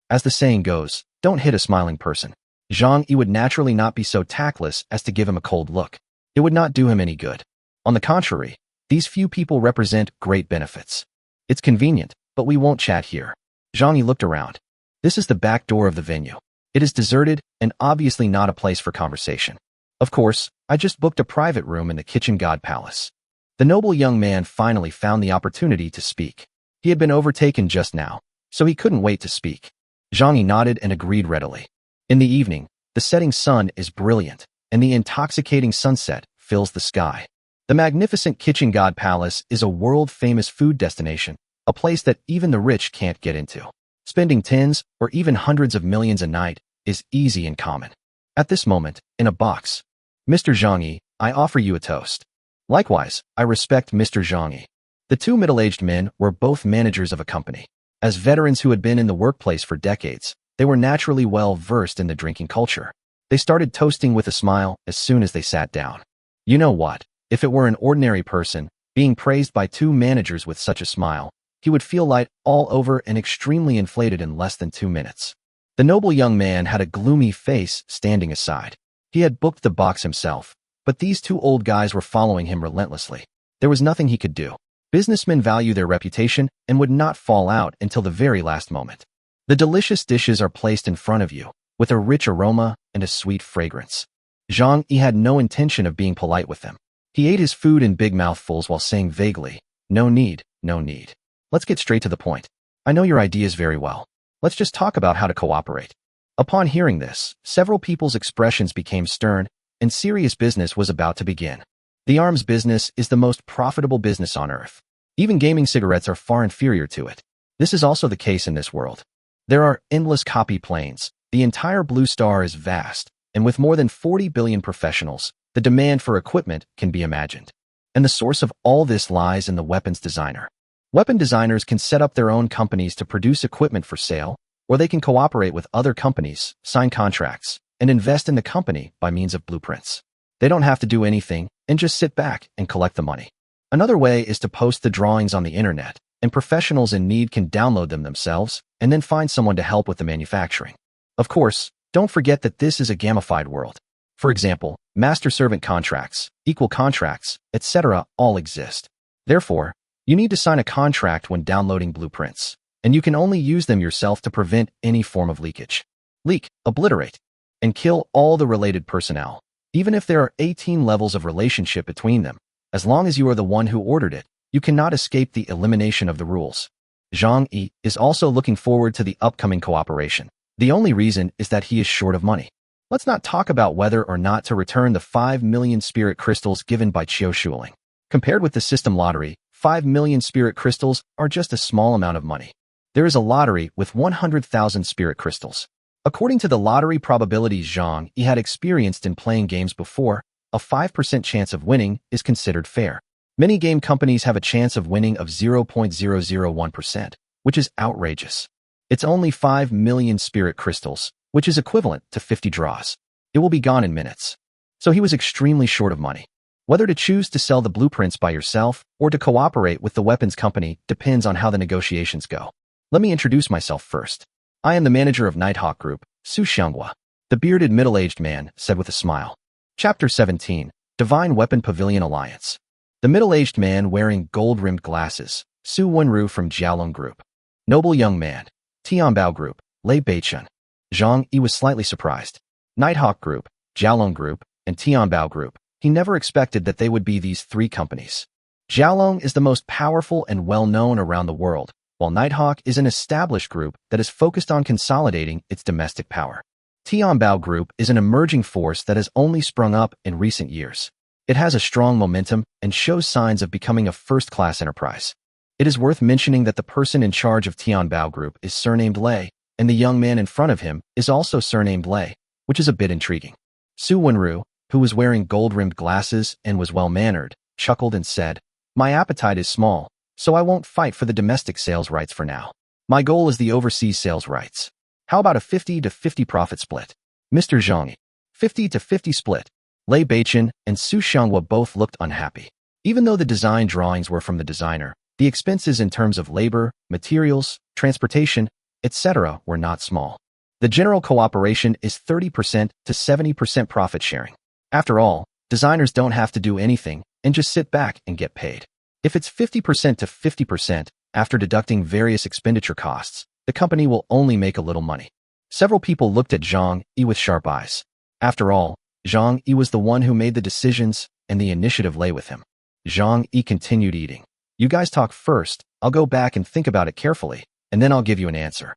As the saying goes, don't hit a smiling person. Zhang Yi would naturally not be so tactless as to give him a cold look. It would not do him any good. On the contrary, these few people represent great benefits. "It's convenient, but we won't chat here." Zhang Yi looked around. This is the back door of the venue. It is deserted and obviously not a place for conversation. Of course, I just booked a private room in the Kitchen God Palace. The noble young man finally found the opportunity to speak. He had been overtaken just now, so he couldn't wait to speak. Zhang Yi nodded and agreed readily. In the evening, the setting sun is brilliant, and the intoxicating sunset fills the sky. The magnificent Kitchen God Palace is a world-famous food destination, a place that even the rich can't get into. Spending tens or even hundreds of millions a night is easy and common. At this moment, in a box, "Mr. Zhang Yi, I offer you a toast." Likewise, I respect Mr. Zhang Yi. The 2 middle-aged men were both managers of a company. As veterans who had been in the workplace for decades, they were naturally well versed in the drinking culture. They started toasting with a smile as soon as they sat down. You know what? If it were an ordinary person, being praised by two managers with such a smile, he would feel light all over and extremely inflated in less than 2 minutes. The noble young man had a gloomy face standing aside. He had booked the box himself, but these two old guys were following him relentlessly. There was nothing he could do. Businessmen value their reputation and would not fall out until the very last moment. The delicious dishes are placed in front of you, with a rich aroma and a sweet fragrance. Zhang Yi had no intention of being polite with them. He ate his food in big mouthfuls while saying vaguely, "No need, no need. Let's get straight to the point. I know your ideas very well. Let's just talk about how to cooperate." Upon hearing this, several people's expressions became stern, and serious business was about to begin. The arms business is the most profitable business on earth. Even gaming cigarettes are far inferior to it. This is also the case in this world. There are endless copy planes. The entire blue star is vast, and with more than 40 billion professionals, the demand for equipment can be imagined. And the source of all this lies in the weapons designer. Weapon designers can set up their own companies to produce equipment for sale, or they can cooperate with other companies, sign contracts, and invest in the company by means of blueprints. They don't have to do anything and just sit back and collect the money. Another way is to post the drawings on the internet, and professionals in need can download them themselves and then find someone to help with the manufacturing. Of course, don't forget that this is a gamified world. For example, master-servant contracts, equal contracts, etc. all exist. Therefore, you need to sign a contract when downloading blueprints, and you can only use them yourself to prevent any form of leakage. Leak, obliterate, and kill all the related personnel, even if there are 18 levels of relationship between them. As long as you are the one who ordered it, you cannot escape the elimination of the rules. Zhang Yi is also looking forward to the upcoming cooperation. The only reason is that he is short of money. Let's not talk about whether or not to return the 5 million spirit crystals given by Qiu Shuling. Compared with the system lottery, 5 million spirit crystals are just a small amount of money. There is a lottery with 100,000 spirit crystals. According to the lottery probabilities Zhang Yi had experienced in playing games before, a 5% chance of winning is considered fair. Many game companies have a chance of winning of 0.001%, which is outrageous. It's only 5 million spirit crystals, which is equivalent to 50 draws. It will be gone in minutes. So he was extremely short of money. Whether to choose to sell the blueprints by yourself or to cooperate with the weapons company depends on how the negotiations go. Let me introduce myself first. I am the manager of Nighthawk Group, Su Xianghua. The bearded middle-aged man said with a smile. Chapter 17, Divine Weapon Pavilion Alliance. The middle-aged man wearing gold-rimmed glasses, Su Wenru from Jialong Group. Noble young man, Tianbao Group, Lei Beichun. Zhang Yi was slightly surprised. Nighthawk Group, Jialong Group, and Tianbao Group. He never expected that they would be these three companies. Jialong is the most powerful and well-known around the world, while Nighthawk is an established group that is focused on consolidating its domestic power. Tianbao Group is an emerging force that has only sprung up in recent years. It has a strong momentum and shows signs of becoming a first-class enterprise. It is worth mentioning that the person in charge of Tianbao Group is surnamed Lei, and the young man in front of him is also surnamed Lei, which is a bit intriguing. Su Wenru, who was wearing gold-rimmed glasses and was well-mannered, chuckled and said, "My appetite is small, so I won't fight for the domestic sales rights for now. My goal is the overseas sales rights. How about a 50-50 profit split?" Mr. Zhang Yi, 50-50 split. Lei Beichun and Su Xianghua both looked unhappy. Even though the design drawings were from the designer, the expenses in terms of labor, materials, transportation, etc. were not small. The general cooperation is 30% to 70% profit sharing. After all, designers don't have to do anything and just sit back and get paid. If it's 50% to 50%, after deducting various expenditure costs, the company will only make a little money. Several people looked at Zhang Yi with sharp eyes. After all, Zhang Yi was the one who made the decisions, and the initiative lay with him. Zhang Yi continued eating. "You guys talk first, I'll go back and think about it carefully, and then I'll give you an answer."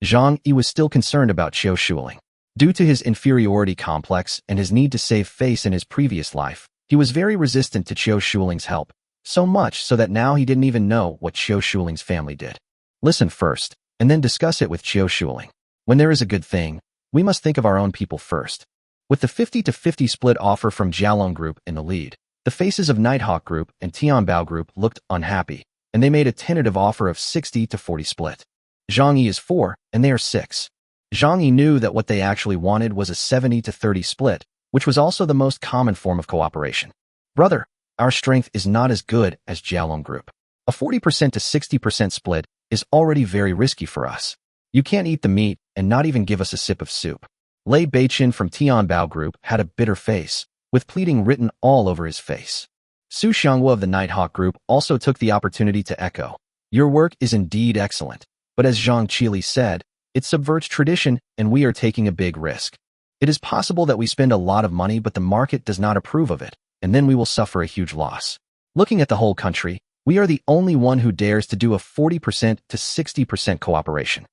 Zhang Yi was still concerned about Qiu Shuling. Due to his inferiority complex and his need to save face in his previous life, he was very resistant to Qiu Shuling's help, so much so that now he didn't even know what Qiu Shuling's family did. Listen first, and then discuss it with Qiu Shuling. When there is a good thing, we must think of our own people first. With the 50-50 split offer from Jialong Group in the lead, the faces of Nighthawk Group and Tianbao Group looked unhappy, and they made a tentative offer of 60-40 split. Zhang Yi is 4, and they are 6. Zhang Yi knew that what they actually wanted was a 70-30 split, which was also the most common form of cooperation. Brother, our strength is not as good as Jialong Group. A 40% to 60% split is already very risky for us. You can't eat the meat and not even give us a sip of soup. Lei Beichen from Tianbao Group had a bitter face, with pleading written all over his face. Su Xianghua of the Nighthawk Group also took the opportunity to echo, "Your work is indeed excellent, but as Zhang Qili said, it subverts tradition and we are taking a big risk. It is possible that we spend a lot of money but the market does not approve of it, and then we will suffer a huge loss. Looking at the whole country, we are the only one who dares to do a 40% to 60% cooperation."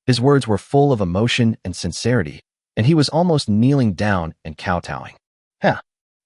His words were full of emotion and sincerity, and he was almost kneeling down and kowtowing. Huh.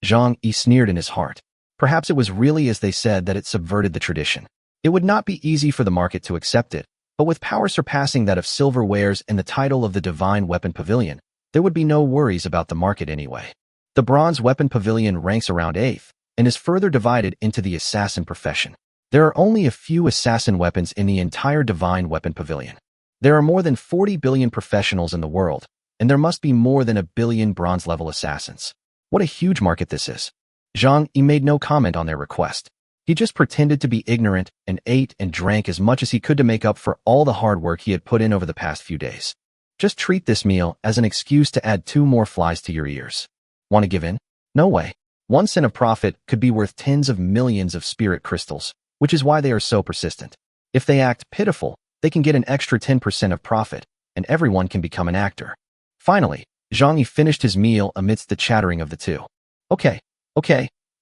Zhang Yi sneered in his heart. Perhaps it was really as they said that it subverted the tradition. It would not be easy for the market to accept it, but with power surpassing that of silver wares and the title of the Divine Weapon Pavilion, there would be no worries about the market anyway. The Bronze Weapon Pavilion ranks around 8th, and is further divided into the assassin profession. There are only a few assassin weapons in the entire Divine Weapon Pavilion. There are more than 40 billion professionals in the world, and there must be more than 1 billion bronze-level assassins. What a huge market this is. Zhang Yi made no comment on their request. He just pretended to be ignorant and ate and drank as much as he could to make up for all the hard work he had put in over the past few days. Just treat this meal as an excuse to add 2 more flies to your ears. Want to give in? No way. 1 cent of profit could be worth tens of millions of spirit crystals, which is why they are so persistent. If they act pitiful, they can get an extra 10% of profit, and everyone can become an actor. Finally, Zhang Yi finished his meal amidst the chattering of the two. Okay,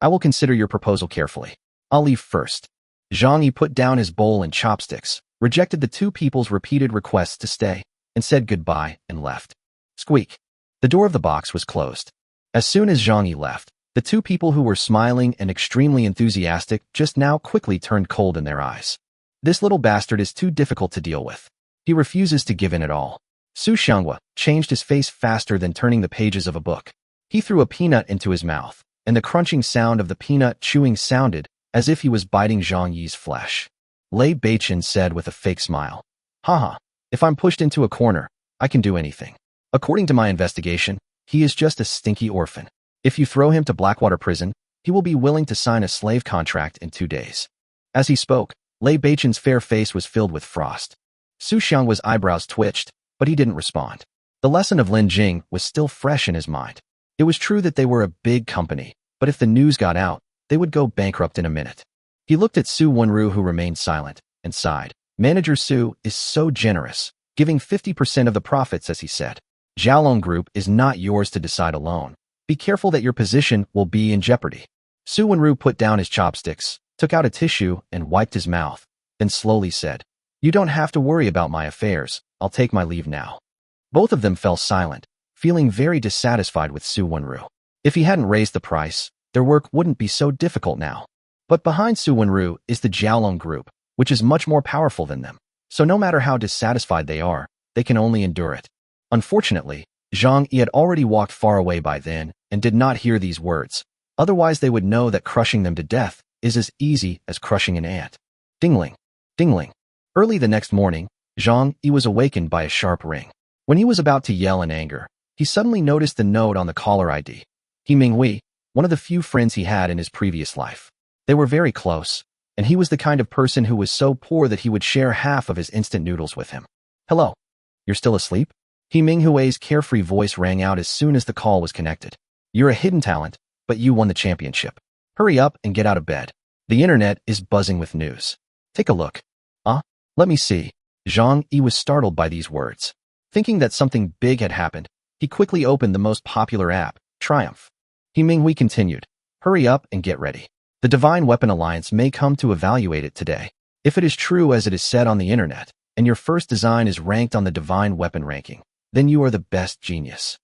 I will consider your proposal carefully. I'll leave first. Zhang Yi put down his bowl and chopsticks, rejected the 2 people's repeated requests to stay, and said goodbye and left. Squeak. The door of the box was closed. As soon as Zhang Yi left, the 2 people who were smiling and extremely enthusiastic just now quickly turned cold in their eyes. This little bastard is too difficult to deal with. He refuses to give in at all. Su Xianghua changed his face faster than turning the pages of a book. He threw a peanut into his mouth, and the crunching sound of the peanut chewing sounded as if he was biting Zhang Yi's flesh. Lei Beichen said with a fake smile, "Haha, if I'm pushed into a corner, I can do anything. According to my investigation, he is just a stinky orphan. If you throw him to Blackwater prison, he will be willing to sign a slave contract in 2 days." As he spoke, Lei Beichen's fair face was filled with frost. Su Xianghua's eyebrows twitched, but he didn't respond. The lesson of Lin Jing was still fresh in his mind. It was true that they were a big company, but if the news got out, they would go bankrupt in a minute. He looked at Su Wenru, who remained silent, and sighed. Manager Su is so generous, giving 50% of the profits, as he said. Jialong Group is not yours to decide alone. Be careful that your position will be in jeopardy. Su Wenru put down his chopsticks, took out a tissue and wiped his mouth, then slowly said, "You don't have to worry about my affairs. I'll take my leave now." Both of them fell silent, feeling very dissatisfied with Su Wenru. If he hadn't raised the price, their work wouldn't be so difficult now. But behind Su Wenru is the Jialong Group, which is much more powerful than them. So no matter how dissatisfied they are, they can only endure it. Unfortunately, Zhang Yi had already walked far away by then and did not hear these words. Otherwise they would know that crushing them to death is as easy as crushing an ant. Dingling, dingling. Early the next morning, Zhang Yi was awakened by a sharp ring. When he was about to yell in anger, he suddenly noticed the note on the caller ID. He Minghui, one of the few friends he had in his previous life. They were very close, and he was the kind of person who was so poor that he would share half of his instant noodles with him. "Hello. You're still asleep?" He Minghui's carefree voice rang out as soon as the call was connected. "You're a hidden talent, but you won the championship. Hurry up and get out of bed. The internet is buzzing with news. Take a look." Let me see." Zhang Yi was startled by these words. Thinking that something big had happened, he quickly opened the most popular app, Triumph. He Minghui continued, "Hurry up and get ready. The Divine Weapon Alliance may come to evaluate it today. If it is true as it is said on the internet, and your first design is ranked on the Divine Weapon ranking, then you are the best genius."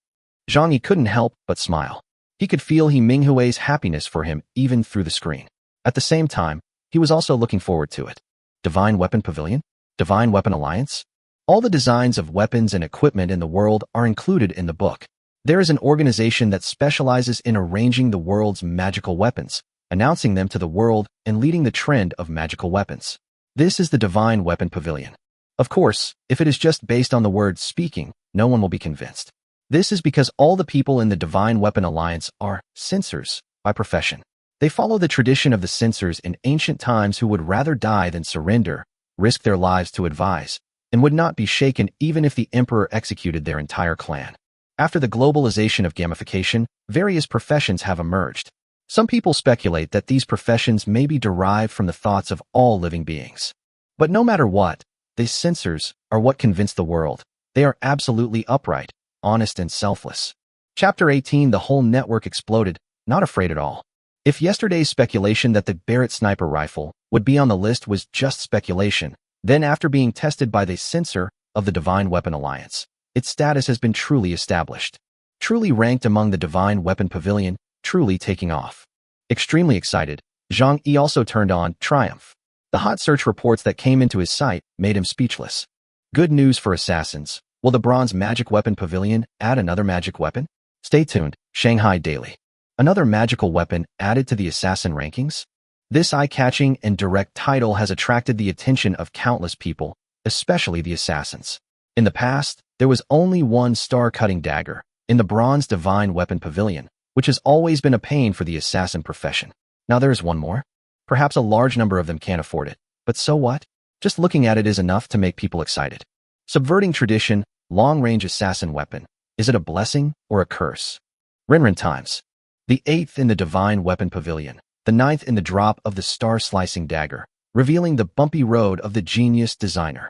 Zhang Yi couldn't help but smile. He could feel He Minghui's happiness for him even through the screen. At the same time, he was also looking forward to it. Divine Weapon Pavilion? Divine Weapon Alliance? All the designs of weapons and equipment in the world are included in the book. There is an organization that specializes in arranging the world's magical weapons, announcing them to the world and leading the trend of magical weapons. This is the Divine Weapon Pavilion. Of course, if it is just based on the word speaking, no one will be convinced. This is because all the people in the Divine Weapon Alliance are censors by profession. They follow the tradition of the censors in ancient times who would rather die than surrender, risk their lives to advise, and would not be shaken even if the emperor executed their entire clan. After the globalization of gamification, various professions have emerged. Some people speculate that these professions may be derived from the thoughts of all living beings. But no matter what, these censors are what convince the world. They are absolutely upright, honest, and selfless. Chapter 18. The whole network exploded, not afraid at all. If yesterday's speculation that the Barrett sniper rifle would be on the list was just speculation, then after being tested by the censor of the Divine Weapon Alliance, its status has been truly established. Truly ranked among the Divine Weapon Pavilion, truly taking off. Extremely excited, Zhang Yi also turned on Triumph. The hot search reports that came into his sight made him speechless. Good news for assassins. Will the Bronze Magic Weapon Pavilion add another magic weapon? Stay tuned, Shanghai Daily. Another magical weapon added to the assassin rankings? This eye-catching and direct title has attracted the attention of countless people, especially the assassins. In the past, there was only one star-cutting dagger in the Bronze Divine Weapon Pavilion, which has always been a pain for the assassin profession. Now there is one more. Perhaps a large number of them can't afford it, but so what? Just looking at it is enough to make people excited. Subverting tradition, long-range assassin weapon. Is it a blessing or a curse? Rinrin Times. The 8th in the Divine Weapon Pavilion, the 9th in the drop of the star-slicing dagger, revealing the bumpy road of the genius designer.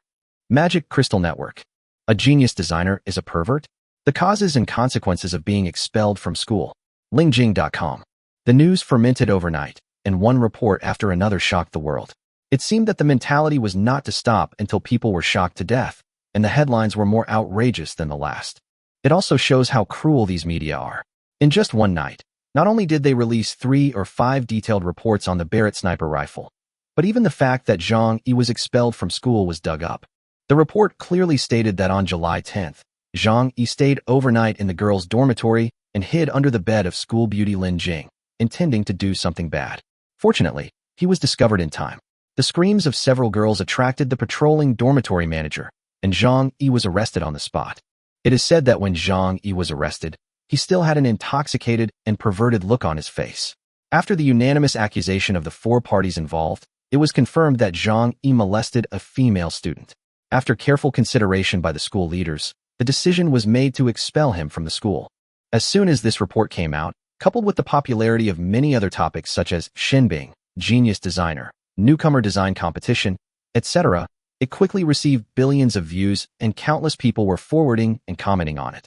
Magic Crystal Network. A genius designer is a pervert? The causes and consequences of being expelled from school. Lingjing.com. The news fermented overnight, and one report after another shocked the world. It seemed that the mentality was not to stop until people were shocked to death, and the headlines were more outrageous than the last. It also shows how cruel these media are. In just one night, not only did they release 3 or 5 detailed reports on the Barrett sniper rifle, but even the fact that Zhang Yi was expelled from school was dug up. The report clearly stated that on July 10th, Zhang Yi stayed overnight in the girls' dormitory and hid under the bed of school beauty Lin Jing, intending to do something bad. Fortunately, he was discovered in time. The screams of several girls attracted the patrolling dormitory manager, and Zhang Yi was arrested on the spot. It is said that when Zhang Yi was arrested, he still had an intoxicated and perverted look on his face. After the unanimous accusation of the 4 parties involved, it was confirmed that Zhang Yi molested a female student. After careful consideration by the school leaders, the decision was made to expel him from the school. As soon as this report came out, coupled with the popularity of many other topics such as Shenbing, Genius Designer, Newcomer Design Competition, etc., it quickly received billions of views and countless people were forwarding and commenting on it.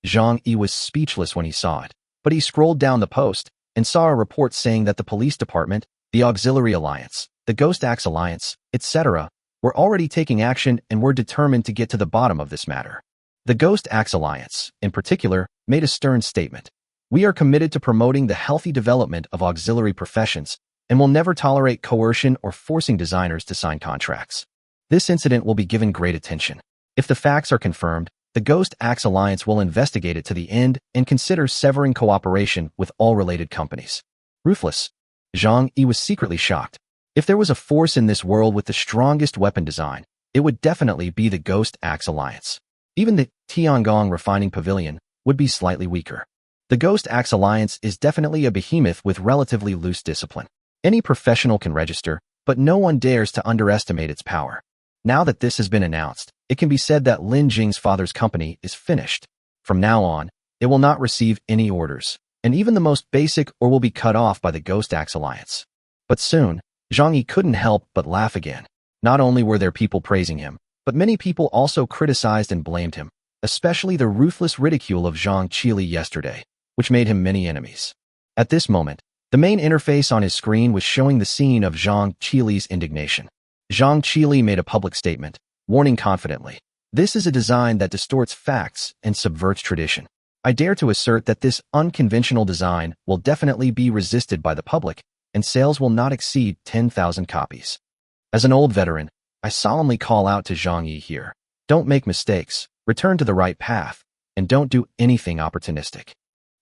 Zhang Yi was speechless when he saw it, but he scrolled down the post and saw a report saying that the police department, the Auxiliary Alliance, the Ghost Axe Alliance, etc., were already taking action and were determined to get to the bottom of this matter. The Ghost Axe Alliance, in particular, made a stern statement. We are committed to promoting the healthy development of auxiliary professions and will never tolerate coercion or forcing designers to sign contracts. This incident will be given great attention. If the facts are confirmed, the Ghost Axe Alliance will investigate it to the end and consider severing cooperation with all related companies. Ruthless. Zhang Yi was secretly shocked. If there was a force in this world with the strongest weapon design, it would definitely be the Ghost Axe Alliance. Even the Tiangong Refining Pavilion would be slightly weaker. The Ghost Axe Alliance is definitely a behemoth with relatively loose discipline. Any professional can register, but no one dares to underestimate its power. Now that this has been announced, it can be said that Lin Jing's father's company is finished. From now on, it will not receive any orders, and even the most basic or will be cut off by the Ghost Axe Alliance. But soon, Zhang Yi couldn't help but laugh again. Not only were there people praising him, but many people also criticized and blamed him, especially the ruthless ridicule of Zhang Qili yesterday, which made him many enemies. At this moment, the main interface on his screen was showing the scene of Zhang Qili's indignation. Zhang Qili made a public statement, warning confidently, "This is a design that distorts facts and subverts tradition. I dare to assert that this unconventional design will definitely be resisted by the public, and sales will not exceed 10,000 copies. As an old veteran, I solemnly call out to Zhang Yi here. Don't make mistakes, return to the right path, and don't do anything opportunistic."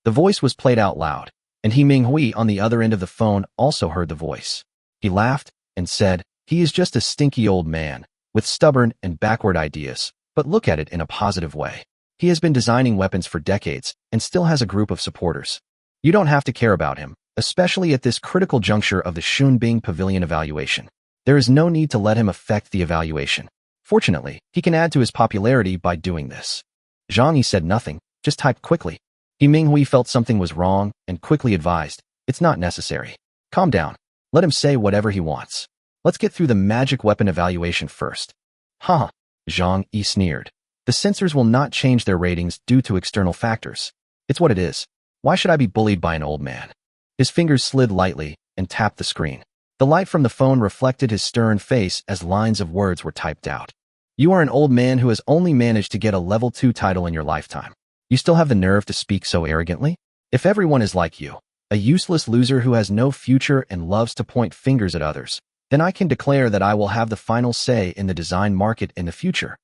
The voice was played out loud, and He Minghui on the other end of the phone also heard the voice. He laughed and said, "He is just a stinky old man, with stubborn and backward ideas, but look at it in a positive way. He has been designing weapons for decades and still has a group of supporters. You don't have to care about him, especially at this critical juncture of the Xunbing Pavilion evaluation. There is no need to let him affect the evaluation. Fortunately, he can add to his popularity by doing this. Zhang Yi said nothing, just typed quickly. He Minghui felt something was wrong and quickly advised, it's not necessary. Calm down. Let him say whatever he wants. Let's get through the magic weapon evaluation first. Haha, Zhang Yi sneered. The censors will not change their ratings due to external factors. It's what it is. Why should I be bullied by an old man? His fingers slid lightly and tapped the screen. The light from the phone reflected his stern face as lines of words were typed out. You are an old man who has only managed to get a level 2 title in your lifetime. You still have the nerve to speak so arrogantly? If everyone is like you, a useless loser who has no future and loves to point fingers at others, then I can declare that I will have the final say in the design market in the future.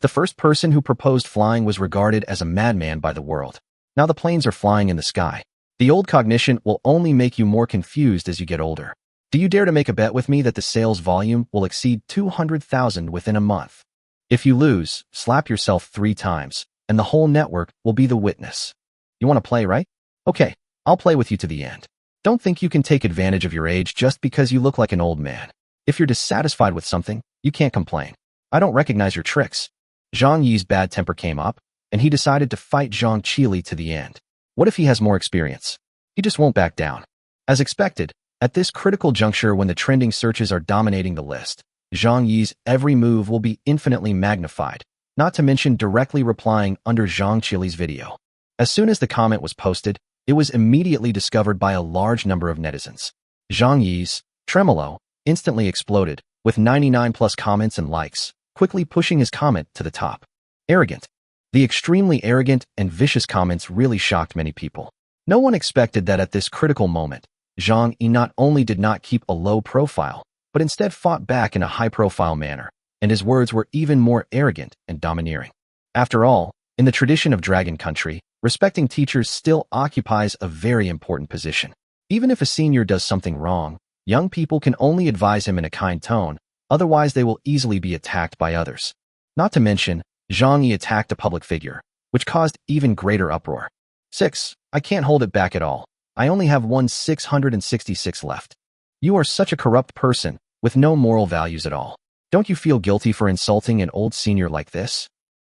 The first person who proposed flying was regarded as a madman by the world. Now the planes are flying in the sky. The old cognition will only make you more confused as you get older. Do you dare to make a bet with me that the sales volume will exceed 200,000 within a month? If you lose, slap yourself 3 times, and the whole network will be the witness. You want to play, right? Okay, I'll play with you to the end. Don't think you can take advantage of your age just because you look like an old man. If you're dissatisfied with something, you can't complain. I don't recognize your tricks. Zhang Yi's bad temper came up, and he decided to fight Zhang Qili to the end. What if he has more experience? He just won't back down. As expected, at this critical juncture when the trending searches are dominating the list, Zhang Yi's every move will be infinitely magnified, not to mention directly replying under Zhang Qili's video. As soon as the comment was posted, it was immediately discovered by a large number of netizens. Zhang Yi's tremolo instantly exploded, with 99 plus comments and likes, quickly pushing his comment to the top. Arrogant. The extremely arrogant and vicious comments really shocked many people. No one expected that at this critical moment, Zhang Yi not only did not keep a low profile, but instead fought back in a high-profile manner, and his words were even more arrogant and domineering. After all, in the tradition of Dragon Country, respecting teachers still occupies a very important position. Even if a senior does something wrong, young people can only advise him in a kind tone, otherwise they will easily be attacked by others. Not to mention, Zhang Yi attacked a public figure, which caused even greater uproar. 6. I can't hold it back at all. I only have 666 left. You are such a corrupt person, with no moral values at all. Don't you feel guilty for insulting an old senior like this?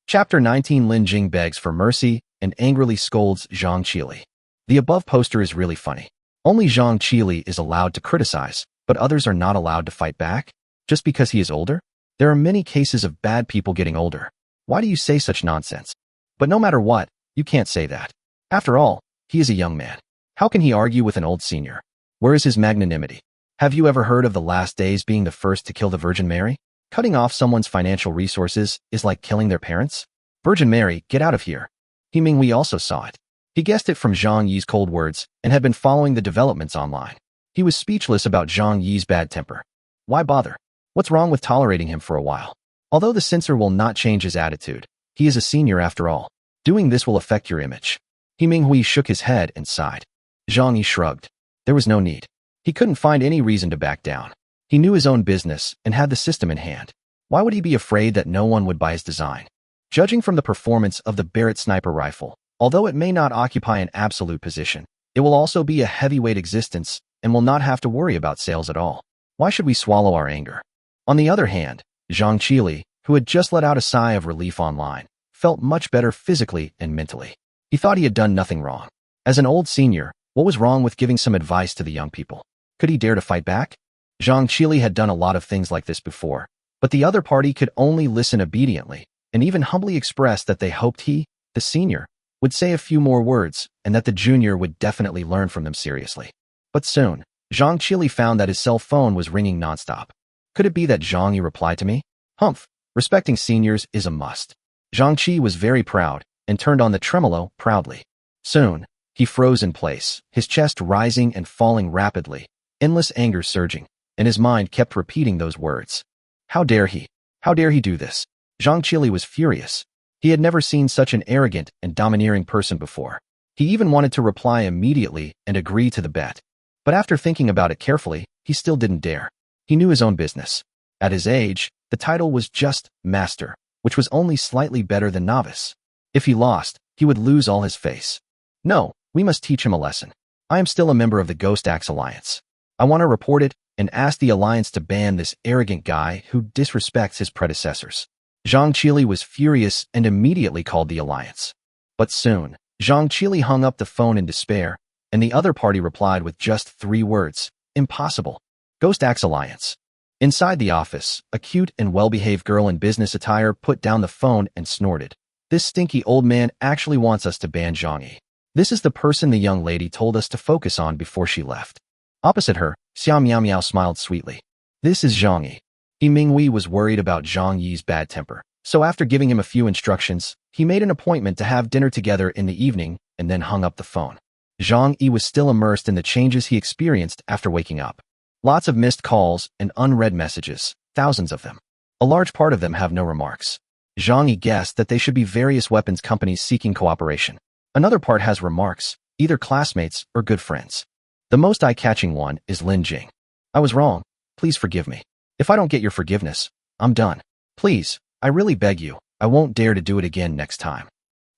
Chapter 19. Lin Jing begs for mercy and angrily scolds Zhang Qili. The above poster is really funny. Only Zhang Qili is allowed to criticize, but others are not allowed to fight back? Just because he is older? There are many cases of bad people getting older. Why do you say such nonsense? But no matter what, you can't say that. After all, he is a young man. How can he argue with an old senior? Where is his magnanimity? Have you ever heard of the last days being the first to kill the Virgin Mary? Cutting off someone's financial resources is like killing their parents? Virgin Mary, get out of here. He Minghui also saw it. He guessed it from Zhang Yi's cold words and had been following the developments online. He was speechless about Zhang Yi's bad temper. Why bother? What's wrong with tolerating him for a while? Although the censor will not change his attitude, he is a senior after all. Doing this will affect your image. He Minghui shook his head and sighed. Zhang Yi shrugged. There was no need. He couldn't find any reason to back down. He knew his own business and had the system in hand. Why would he be afraid that no one would buy his design? Judging from the performance of the Barrett sniper rifle, although it may not occupy an absolute position, it will also be a heavyweight existence and will not have to worry about sales at all. Why should we swallow our anger? On the other hand, Zhang Qili, who had just let out a sigh of relief online, felt much better physically and mentally. He thought he had done nothing wrong. As an old senior, what was wrong with giving some advice to the young people? Could he dare to fight back? Zhang Qili had done a lot of things like this before, but the other party could only listen obediently and even humbly express that they hoped he, the senior, would say a few more words and that the junior would definitely learn from them seriously. But soon, Zhang Qili found that his cell phone was ringing nonstop. Could it be that Zhang Yi replied to me? Humph, respecting seniors is a must. Zhang Qi was very proud and turned on the tremolo proudly. Soon, he froze in place, his chest rising and falling rapidly, endless anger surging, and his mind kept repeating those words. How dare he? How dare he do this? Zhang Qili was furious. He had never seen such an arrogant and domineering person before. He even wanted to reply immediately and agree to the bet. But after thinking about it carefully, he still didn't dare. He knew his own business. At his age, The title was just Master, which was only slightly better than Novice. If he lost, he would lose all his face. No, we must teach him a lesson. I am still a member of the Ghost Axe Alliance. I want to report it and ask the Alliance to ban this arrogant guy who disrespects his predecessors. Zhang Qili was furious and immediately called the Alliance. But soon, Zhang Qili hung up the phone in despair, and the other party replied with just 3 words, impossible. Ghost Axe Alliance. Inside the office, a cute and well-behaved girl in business attire put down the phone and snorted. This stinky old man actually wants us to ban Zhang Yi. This is the person the young lady told us to focus on before she left. Opposite her, Xiao Miao Miao smiled sweetly. This is Zhang Yi. He Mingwei was worried about Zhang Yi's bad temper, so after giving him a few instructions, he made an appointment to have dinner together in the evening and then hung up the phone. Zhang Yi was still immersed in the changes he experienced after waking up. Lots of missed calls and unread messages, thousands of them. A large part of them have no remarks. Zhang Yi guessed that they should be various weapons companies seeking cooperation. Another part has remarks, either classmates or good friends. The most eye-catching one is Lin Jing. I was wrong. Please forgive me. If I don't get your forgiveness, I'm done. Please, I really beg you, I won't dare to do it again next time.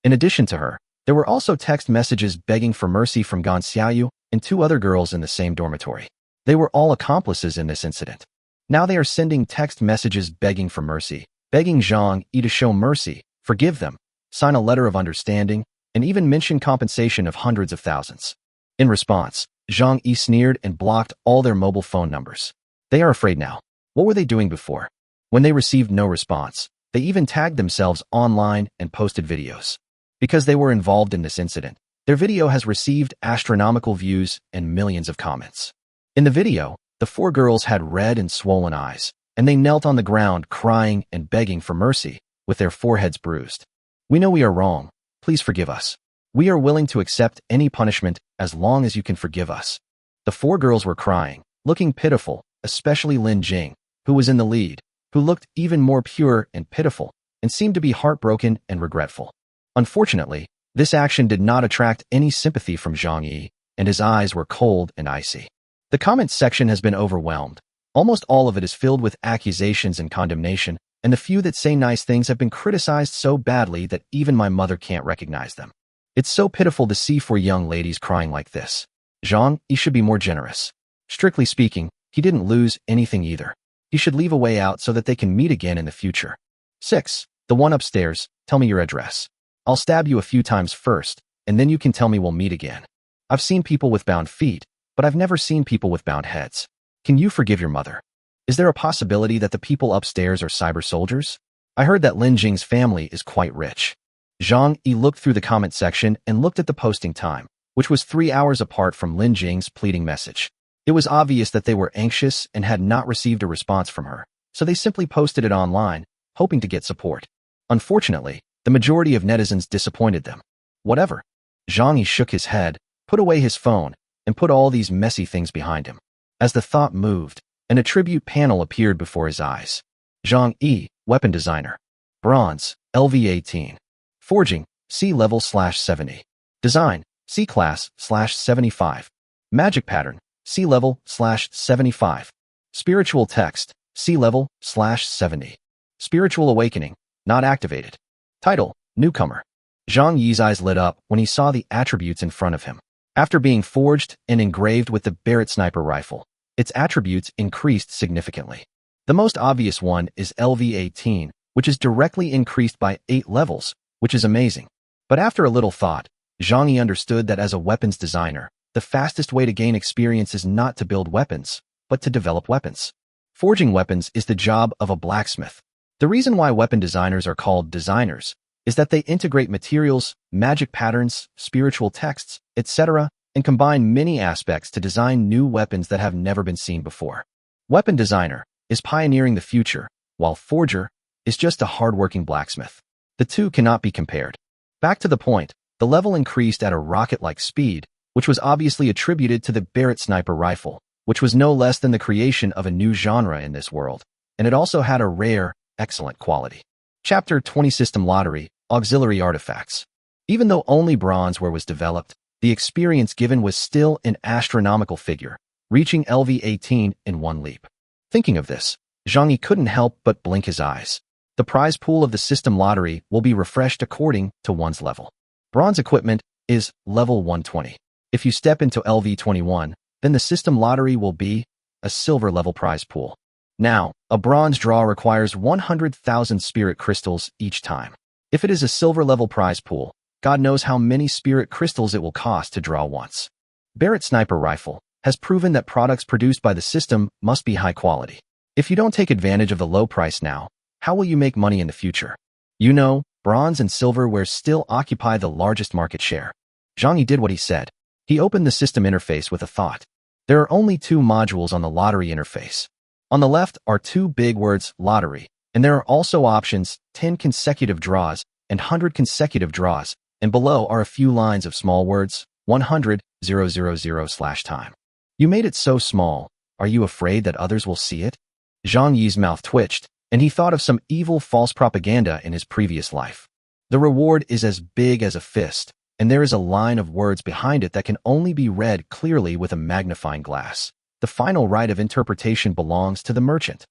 In addition to her, there were also text messages begging for mercy from Gan Xiaoyu and 2 other girls in the same dormitory. They were all accomplices in this incident. Now they are sending text messages begging for mercy, begging Zhang Yi to show mercy, forgive them, sign a letter of understanding, and even mention compensation of hundreds of thousands. In response, Zhang Yi sneered and blocked all their mobile phone numbers. They are afraid now. What were they doing before? When they received no response, they even tagged themselves online and posted videos. Because they were involved in this incident, their video has received astronomical views and millions of comments. In the video, the 4 girls had red and swollen eyes, and they knelt on the ground crying and begging for mercy, with their foreheads bruised. We know we are wrong. Please forgive us. We are willing to accept any punishment as long as you can forgive us. The 4 girls were crying, looking pitiful, especially Lin Jing, who was in the lead, who looked even more pure and pitiful, and seemed to be heartbroken and regretful. Unfortunately, this action did not attract any sympathy from Zhang Yi, and his eyes were cold and icy. The comments section has been overwhelmed. Almost all of it is filled with accusations and condemnation, and the few that say nice things have been criticized so badly that even my mother can't recognize them. It's so pitiful to see 4 young ladies crying like this. Zhang Yi should be more generous. Strictly speaking, he didn't lose anything either. He should leave a way out so that they can meet again in the future. 6. The one upstairs, tell me your address. I'll stab you a few times first, and then you can tell me we'll meet again. I've seen people with bound feet, but I've never seen people with bound heads. Can you forgive your mother? Is there a possibility that the people upstairs are cyber soldiers? I heard that Lin Jing's family is quite rich. Zhang Yi looked through the comment section and looked at the posting time, which was 3 hours apart from Lin Jing's pleading message. It was obvious that they were anxious and had not received a response from her, so they simply posted it online, hoping to get support. Unfortunately, the majority of netizens disappointed them. Whatever. Zhang Yi shook his head, put away his phone, and put all these messy things behind him. As the thought moved, an attribute panel appeared before his eyes. Zhang Yi, weapon designer. Bronze, LV18. Forging, C-level/70. Design, C-class/75. Magic pattern, C-level/75. Spiritual text, C-level/70. Spiritual awakening, not activated. Title, newcomer. Zhang Yi's eyes lit up when he saw the attributes in front of him. After being forged and engraved with the Barrett sniper rifle, its attributes increased significantly. The most obvious one is LV18, which is directly increased by 8 levels, which is amazing. But after a little thought, Zhang Yi understood that as a weapons designer, the fastest way to gain experience is not to build weapons, but to develop weapons. Forging weapons is the job of a blacksmith. The reason why weapon designers are called designers is that they integrate materials, magic patterns, spiritual texts, etc., and combine many aspects to design new weapons that have never been seen before. Weapon designer is pioneering the future, while forger is just a hardworking blacksmith. The two cannot be compared. Back to the point, the level increased at a rocket-like speed, which was obviously attributed to the Barrett sniper rifle, which was no less than the creation of a new genre in this world, and it also had a rare, excellent quality. Chapter 20 System Lottery, Auxiliary Artifacts. Even though only bronzeware was developed, the experience given was still an astronomical figure, reaching LV18 in one leap. Thinking of this, Zhang Yi couldn't help but blink his eyes. The prize pool of the system lottery will be refreshed according to one's level. Bronze equipment is level 120. If you step into LV21, then the system lottery will be a silver level prize pool. Now, a bronze draw requires 100,000 spirit crystals each time. If it is a silver level prize pool, God knows how many spirit crystals it will cost to draw once. Barrett Sniper Rifle has proven that products produced by the system must be high quality. If you don't take advantage of the low price now, how will you make money in the future? You know, bronze and silverware still occupy the largest market share. Zhang Yi did what he said. He opened the system interface with a thought. There are only two modules on the lottery interface. On the left are two big words, lottery, and there are also options, 10 consecutive draws and 100 consecutive draws, and below are a few lines of small words, 100, 000/time. You made it so small. Are you afraid that others will see it? Zhang Yi's mouth twitched, and he thought of some evil false propaganda in his previous life. The reward is as big as a fist, and there is a line of words behind it that can only be read clearly with a magnifying glass. The final right of interpretation belongs to the merchant.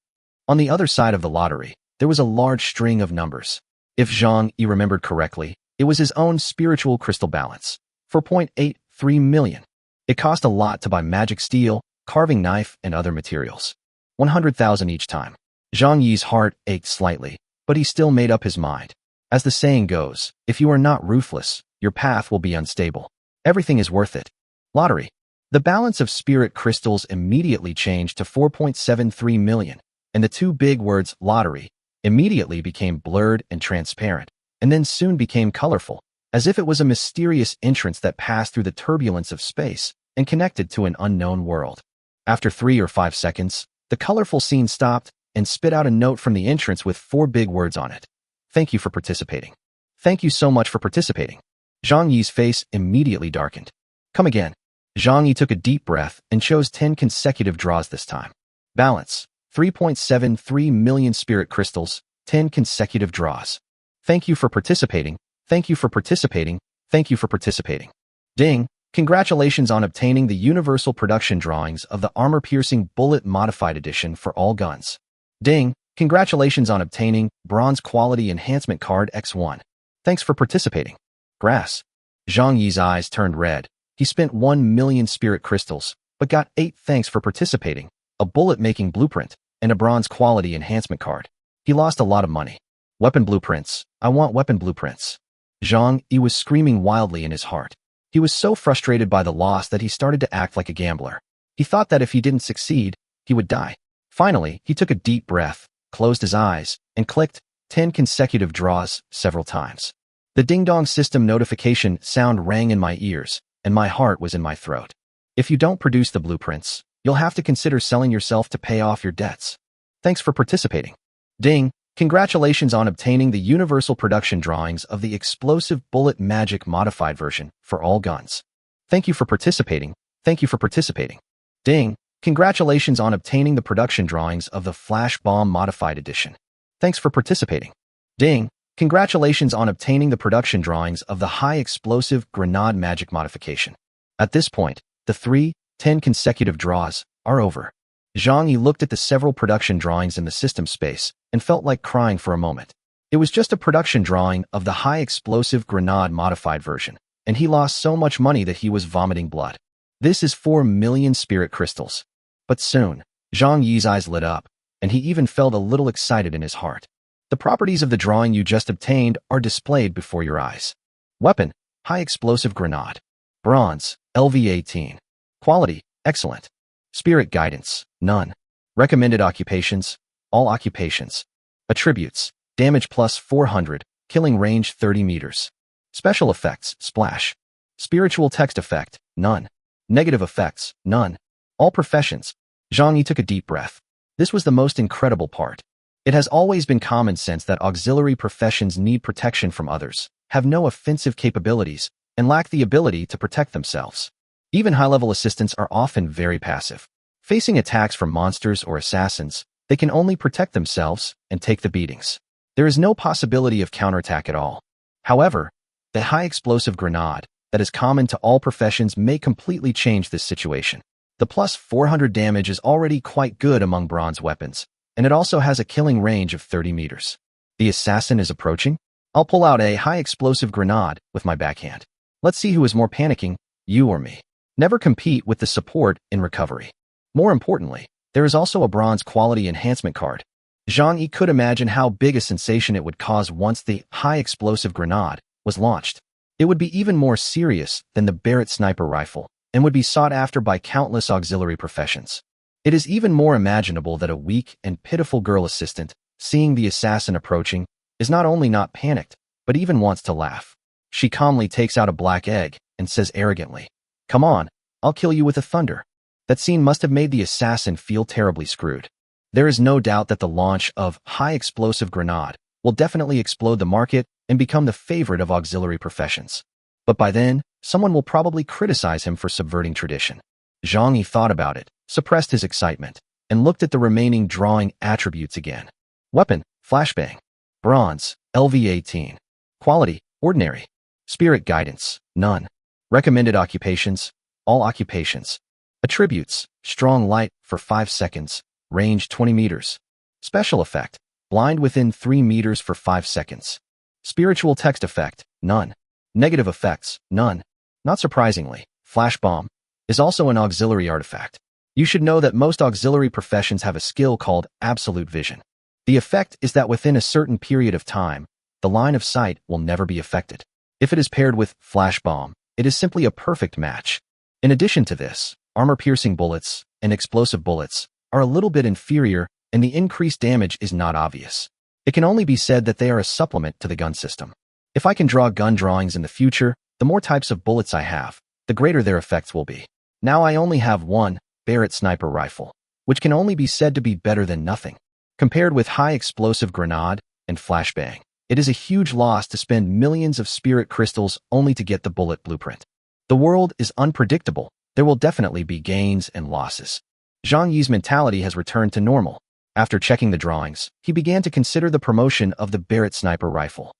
On the other side of the lottery, there was a large string of numbers. If Zhang Yi remembered correctly, it was his own spiritual crystal balance, 4.83 million. It cost a lot to buy magic steel, carving knife, and other materials. 100,000 each time. Zhang Yi's heart ached slightly, but he still made up his mind. As the saying goes, if you are not ruthless, your path will be unstable. Everything is worth it. Lottery. The balance of spirit crystals immediately changed to 4.73 million, and the two big words, lottery, immediately became blurred and transparent, and then soon became colorful, as if it was a mysterious entrance that passed through the turbulence of space and connected to an unknown world. After 3 or 5 seconds, the colorful scene stopped and spit out a note from the entrance with 4 big words on it. Thank you for participating. Thank you so much for participating. Zhang Yi's face immediately darkened. Come again. Zhang Yi took a deep breath and chose 10 consecutive draws this time. Balance, 3.73 million spirit crystals, 10 consecutive draws. Thank you for participating. Thank you for participating. Thank you for participating. Ding! Congratulations on obtaining the universal production drawings of the armor-piercing bullet modified edition for all guns. Ding! Congratulations on obtaining bronze quality enhancement card X1. Thanks for participating. Grass. Zhang Yi's eyes turned red. He spent 1 million spirit crystals, but got 8 thanks for participating, a bullet-making blueprint, and a bronze quality enhancement card. He lost a lot of money. Weapon blueprints. I want weapon blueprints. Zhang Yi was screaming wildly in his heart. He was so frustrated by the loss that he started to act like a gambler. He thought that if he didn't succeed, he would die. Finally, he took a deep breath, closed his eyes, and clicked 10 consecutive draws several times. The ding-dong system notification sound rang in my ears, and my heart was in my throat. If you don't produce the blueprints, you'll have to consider selling yourself to pay off your debts. Thanks for participating. Ding! Congratulations on obtaining the universal production drawings of the explosive bullet magic modified version for all guns. Thank you for participating. Thank you for participating. Ding! Congratulations on obtaining the production drawings of the flash bomb modified edition. Thanks for participating. Ding! Congratulations on obtaining the production drawings of the high explosive grenade magic modification. At this point, the 10 consecutive draws are over. Zhang Yi looked at the several production drawings in the system space and felt like crying for a moment. It was just a production drawing of the high explosive grenade modified version, and he lost so much money that he was vomiting blood. This is 4 million spirit crystals. But soon, Zhang Yi's eyes lit up, and he even felt a little excited in his heart. The properties of the drawing you just obtained are displayed before your eyes. Weapon, high explosive grenade. Bronze, LV18. Quality, excellent. Spirit guidance, none. Recommended occupations, all occupations. Attributes, damage plus 400, killing range 30 meters. Special effects, splash. Spiritual text effect, none. Negative effects, none. All professions. Zhang Yi took a deep breath. This was the most incredible part. It has always been common sense that auxiliary professions need protection from others, have no offensive capabilities, and lack the ability to protect themselves. Even high-level assistants are often very passive. Facing attacks from monsters or assassins, they can only protect themselves and take the beatings. There is no possibility of counterattack at all. However, the high explosive grenade that is common to all professions may completely change this situation. The plus 400 damage is already quite good among bronze weapons, and it also has a killing range of 30 meters. The assassin is approaching? I'll pull out a high-explosive grenade with my backhand. Let's see who is more panicking, you or me. Never compete with the support in recovery. More importantly, there is also a bronze quality enhancement card. Zhang Yi could imagine how big a sensation it would cause once the high-explosive grenade was launched. It would be even more serious than the Barrett sniper rifle and would be sought after by countless auxiliary professions. It is even more imaginable that a weak and pitiful girl assistant, seeing the assassin approaching, is not only not panicked, but even wants to laugh. She calmly takes out a black egg and says arrogantly, "Come on, I'll kill you with a thunder." That scene must have made the assassin feel terribly screwed. There is no doubt that the launch of high-explosive grenade will definitely explode the market and become the favorite of auxiliary professions. But by then, someone will probably criticize him for subverting tradition. Zhang Yi thought about it, suppressed his excitement, and looked at the remaining drawing attributes again. Weapon, flashbang. Bronze, LV18. Quality, ordinary. Spirit guidance, none. Recommended occupations, all occupations. Attributes, strong light for 5 seconds, range 20 meters. Special effect, blind within 3 meters for 5 seconds. Spiritual text effect, none. Negative effects, none. Not surprisingly, flash bomb is also an auxiliary artifact. You should know that most auxiliary professions have a skill called absolute vision. The effect is that within a certain period of time, the line of sight will never be affected. If it is paired with flash bomb, it is simply a perfect match. In addition to this, armor-piercing bullets and explosive bullets are a little bit inferior, and the increased damage is not obvious. It can only be said that they are a supplement to the gun system. If I can draw gun drawings in the future, the more types of bullets I have, the greater their effects will be. Now I only have one Barrett sniper rifle, which can only be said to be better than nothing. Compared with high-explosive grenade and flashbang, it is a huge loss to spend millions of spirit crystals only to get the bullet blueprint. The world is unpredictable. There will definitely be gains and losses. Zhang Yi's mentality has returned to normal. After checking the drawings, he began to consider the promotion of the Barrett sniper rifle.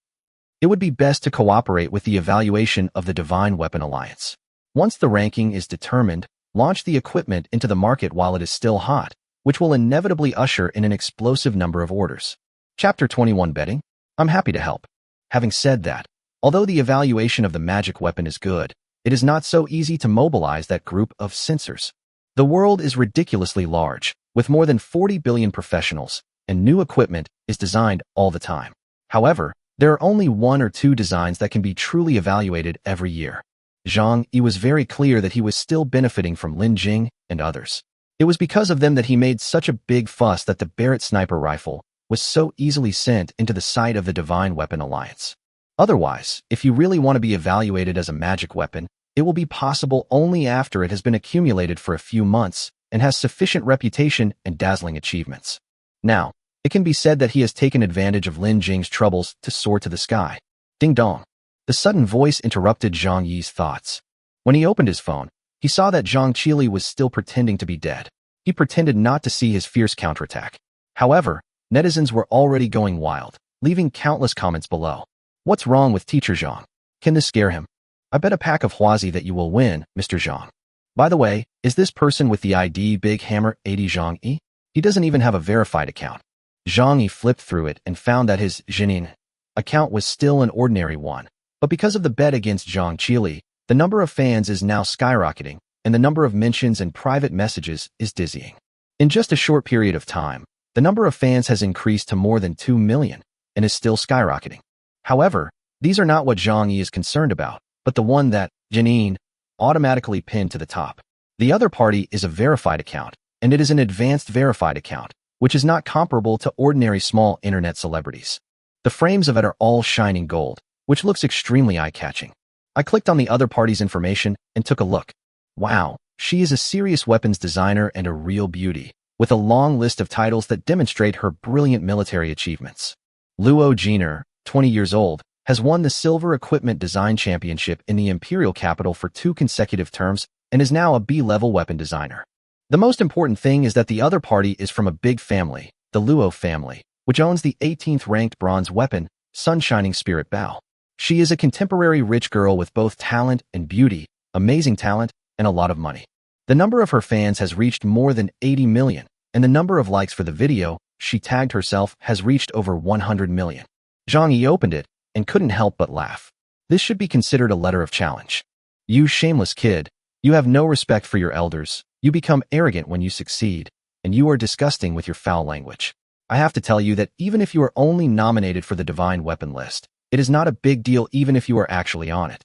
It would be best to cooperate with the evaluation of the Divine Weapon Alliance. Once the ranking is determined, launch the equipment into the market while it is still hot, which will inevitably usher in an explosive number of orders. Chapter 21 Betting? I'm happy to help. Having said that, although the evaluation of the magic weapon is good, it is not so easy to mobilize that group of censors. The world is ridiculously large, with more than 40 billion professionals, and new equipment is designed all the time. However, there are only 1 or 2 designs that can be truly evaluated every year. Zhang Yi was very clear that he was still benefiting from Lin Jing and others. It was because of them that he made such a big fuss that the Barrett sniper rifle was so easily sent into the sight of the Divine Weapon Alliance. Otherwise, if you really want to be evaluated as a magic weapon, it will be possible only after it has been accumulated for a few months and has sufficient reputation and dazzling achievements. Now, it can be said that he has taken advantage of Lin Jing's troubles to soar to the sky. Ding dong. The sudden voice interrupted Zhang Yi's thoughts. When he opened his phone, he saw that Zhang Qili was still pretending to be dead. He pretended not to see his fierce counterattack. However, netizens were already going wild, leaving countless comments below. What's wrong with Teacher Zhang? Can this scare him? I bet a pack of Huazi that you will win, Mr. Zhang. By the way, is this person with the ID Big Hammer 80 Zhang Yi? He doesn't even have a verified account. Zhang Yi flipped through it and found that his Zhinin account was still an ordinary one. But because of the bet against Zhang Qili, the number of fans is now skyrocketing, and the number of mentions and private messages is dizzying. In just a short period of time, the number of fans has increased to more than 2 million and is still skyrocketing. However, these are not what Zhang Yi is concerned about, but the one that Janine automatically pinned to the top. The other party is a verified account, and it is an advanced verified account, which is not comparable to ordinary small internet celebrities. The frames of it are all shining gold, which looks extremely eye-catching. I clicked on the other party's information and took a look. Wow, she is a serious weapons designer and a real beauty, with a long list of titles that demonstrate her brilliant military achievements. Luo Jiner, 20 years old, has won the Silver Equipment Design Championship in the Imperial Capital for 2 consecutive terms and is now a B-level weapon designer. The most important thing is that the other party is from a big family, the Luo family, which owns the 18th ranked bronze weapon, Sunshining Spirit Bow. She is a contemporary rich girl with both talent and beauty, amazing talent, and a lot of money. The number of her fans has reached more than 80 million, and the number of likes for the video she tagged herself has reached over 100 million. Zhang Yi opened it and couldn't help but laugh. This should be considered a letter of challenge. You shameless kid, you have no respect for your elders, you become arrogant when you succeed, and you are disgusting with your foul language. I have to tell you that even if you are only nominated for the Divine Weapon list, it is not a big deal even if you are actually on it.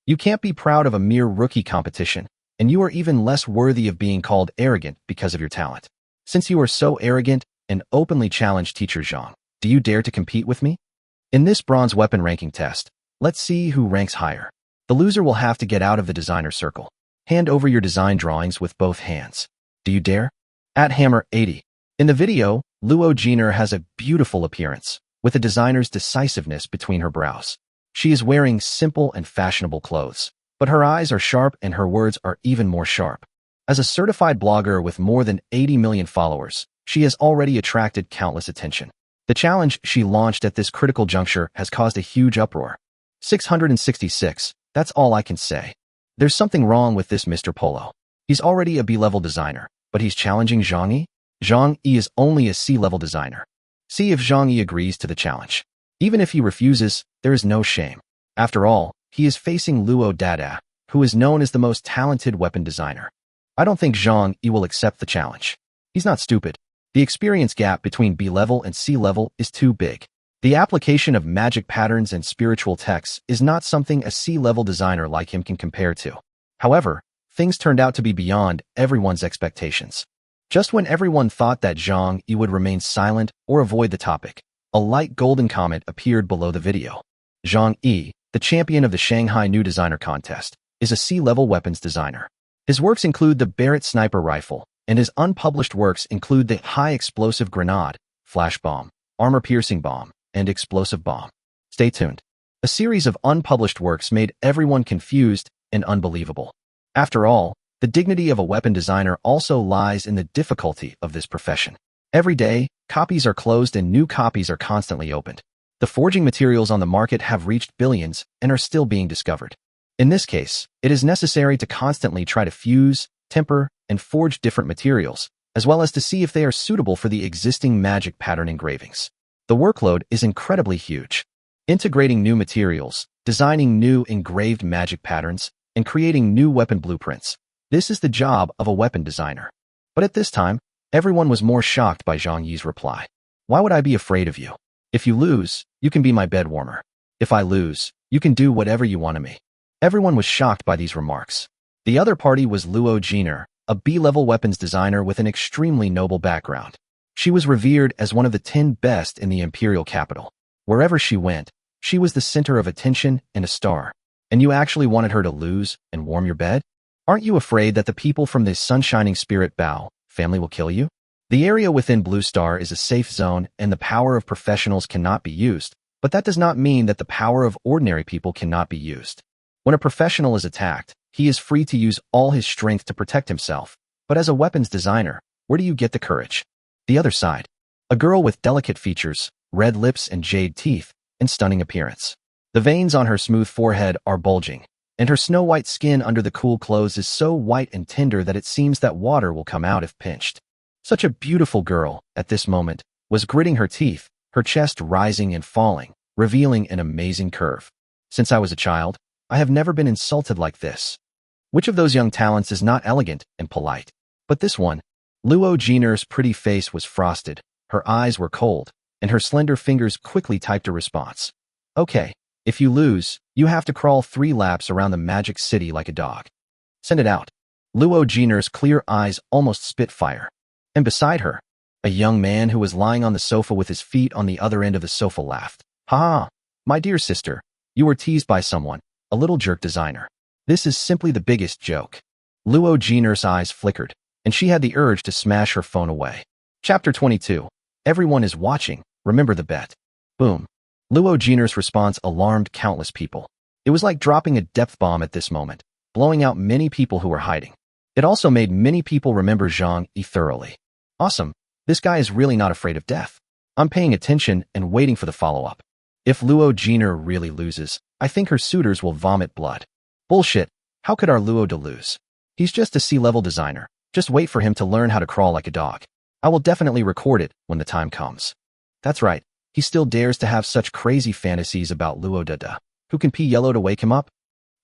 You can't be proud of a mere rookie competition, and you are even less worthy of being called arrogant because of your talent. Since you are so arrogant and openly challenge Teacher Zhang, do you dare to compete with me? In this bronze weapon ranking test, let's see who ranks higher. The loser will have to get out of the designer circle. Hand over your design drawings with both hands. Do you dare? @Hammer80. In the video, Luo Jiner has a beautiful appearance, with a designer's decisiveness between her brows. She is wearing simple and fashionable clothes, but her eyes are sharp and her words are even more sharp. As a certified blogger with more than 80 million followers, she has already attracted countless attention. The challenge she launched at this critical juncture has caused a huge uproar. 666, that's all I can say. There's something wrong with this Mr. Polo. He's already a B-level designer, but he's challenging Zhang Yi? Zhang Yi is only a C-level designer. See if Zhang Yi agrees to the challenge. Even if he refuses, there is no shame. After all, he is facing Luo Dada, who is known as the most talented weapon designer. I don't think Zhang Yi will accept the challenge. He's not stupid. The experience gap between B-level and C-level is too big. The application of magic patterns and spiritual texts is not something a C-level designer like him can compare to. However, things turned out to be beyond everyone's expectations. Just when everyone thought that Zhang Yi would remain silent or avoid the topic, a light golden comment appeared below the video. Zhang Yi, the champion of the Shanghai New Designer Contest, is a C-level weapons designer. His works include the Barrett sniper rifle, and his unpublished works include the high-explosive grenade, flash bomb, armor-piercing bomb, and explosive bomb. Stay tuned. A series of unpublished works made everyone confused and unbelievable. After all, the dignity of a weapon designer also lies in the difficulty of this profession. Every day, copies are closed and new copies are constantly opened. The forging materials on the market have reached billions and are still being discovered. In this case, it is necessary to constantly try to fuse, temper, and forge different materials, as well as to see if they are suitable for the existing magic pattern engravings. The workload is incredibly huge. Integrating new materials, designing new engraved magic patterns, and creating new weapon blueprints. This is the job of a weapon designer. But at this time, everyone was more shocked by Zhang Yi's reply. Why would I be afraid of you? If you lose, you can be my bed warmer. If I lose, you can do whatever you want to me. Everyone was shocked by these remarks. The other party was Luo Jiner, a B-level weapons designer with an extremely noble background. She was revered as one of the 10 best in the imperial capital. Wherever she went, she was the center of attention and a star. And you actually wanted her to lose and warm your bed? Aren't you afraid that the people from the Sunshining Spirit Bao family will kill you? The area within Blue Star is a safe zone and the power of professionals cannot be used, but that does not mean that the power of ordinary people cannot be used. When a professional is attacked, he is free to use all his strength to protect himself. But as a weapons designer, where do you get the courage? The other side. A girl with delicate features, red lips and jade teeth, and stunning appearance. The veins on her smooth forehead are bulging, and her snow-white skin under the cool clothes is so white and tender that it seems that water will come out if pinched. Such a beautiful girl, at this moment, was gritting her teeth, her chest rising and falling, revealing an amazing curve. Since I was a child, I have never been insulted like this. Which of those young talents is not elegant and polite? But this one. Luo Jiner's pretty face was frosted, her eyes were cold, and her slender fingers quickly typed a response. Okay, if you lose, you have to crawl 3 laps around the magic city like a dog. Send it out. Luo Jiner's clear eyes almost spit fire. And beside her, a young man who was lying on the sofa with his feet on the other end of the sofa laughed. Ha ha, my dear sister, you were teased by someone, a little jerk designer. This is simply the biggest joke. Luo Jiner's eyes flickered, and she had the urge to smash her phone away. Chapter 22. Everyone is watching, remember the bet. Boom. Luo Jiner's response alarmed countless people. It was like dropping a depth bomb at this moment, blowing out many people who were hiding. It also made many people remember Zhang Yi thoroughly. Awesome, this guy is really not afraid of death. I'm paying attention and waiting for the follow-up. If Luo Jiner really loses, I think her suitors will vomit blood. Bullshit, how could our Luo lose? He's just a C-level designer. Just wait for him to learn how to crawl like a dog. I will definitely record it when the time comes. That's right. He still dares to have such crazy fantasies about Luo Dada. Who can pee yellow to wake him up?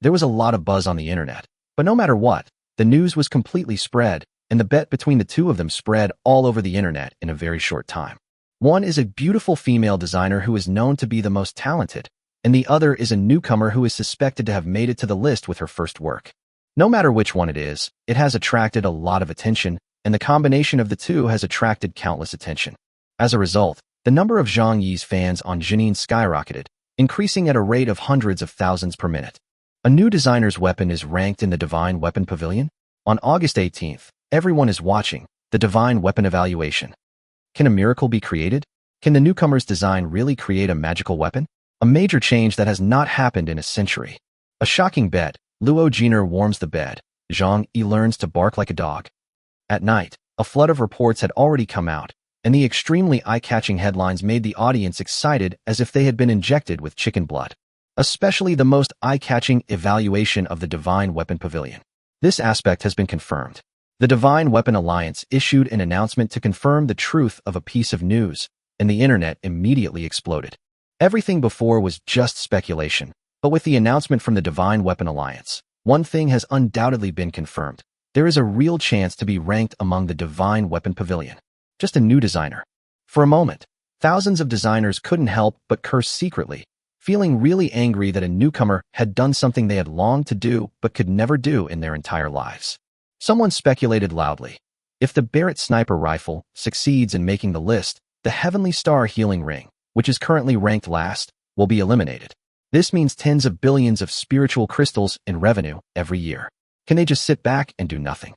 There was a lot of buzz on the internet. But no matter what, the news was completely spread, and the bet between the two of them spread all over the internet in a very short time. One is a beautiful female designer who is known to be the most talented, and the other is a newcomer who is suspected to have made it to the list with her first work. No matter which one it is, it has attracted a lot of attention, and the combination of the two has attracted countless attention. As a result, the number of Zhang Yi's fans on Zhenyin skyrocketed, increasing at a rate of hundreds of thousands per minute. A new designer's weapon is ranked in the Divine Weapon Pavilion. On August 18th, everyone is watching the Divine Weapon Evaluation. Can a miracle be created? Can the newcomer's design really create a magical weapon? A major change that has not happened in a century. A shocking bet. Luo Jiner warms the bed. Zhang Yi learns to bark like a dog. At night, a flood of reports had already come out, and the extremely eye-catching headlines made the audience excited as if they had been injected with chicken blood. Especially the most eye-catching evaluation of the Divine Weapon Pavilion. This aspect has been confirmed. The Divine Weapon Alliance issued an announcement to confirm the truth of a piece of news, and the internet immediately exploded. Everything before was just speculation, but with the announcement from the Divine Weapon Alliance, one thing has undoubtedly been confirmed. There is a real chance to be ranked among the Divine Weapon Pavilion. Just a new designer. For a moment, thousands of designers couldn't help but curse secretly, feeling really angry that a newcomer had done something they had longed to do but could never do in their entire lives. Someone speculated loudly. If the Barrett sniper rifle succeeds in making the list, the Heavenly Star healing ring, which is currently ranked last, will be eliminated. This means tens of billions of spiritual crystals in revenue every year. Can they just sit back and do nothing?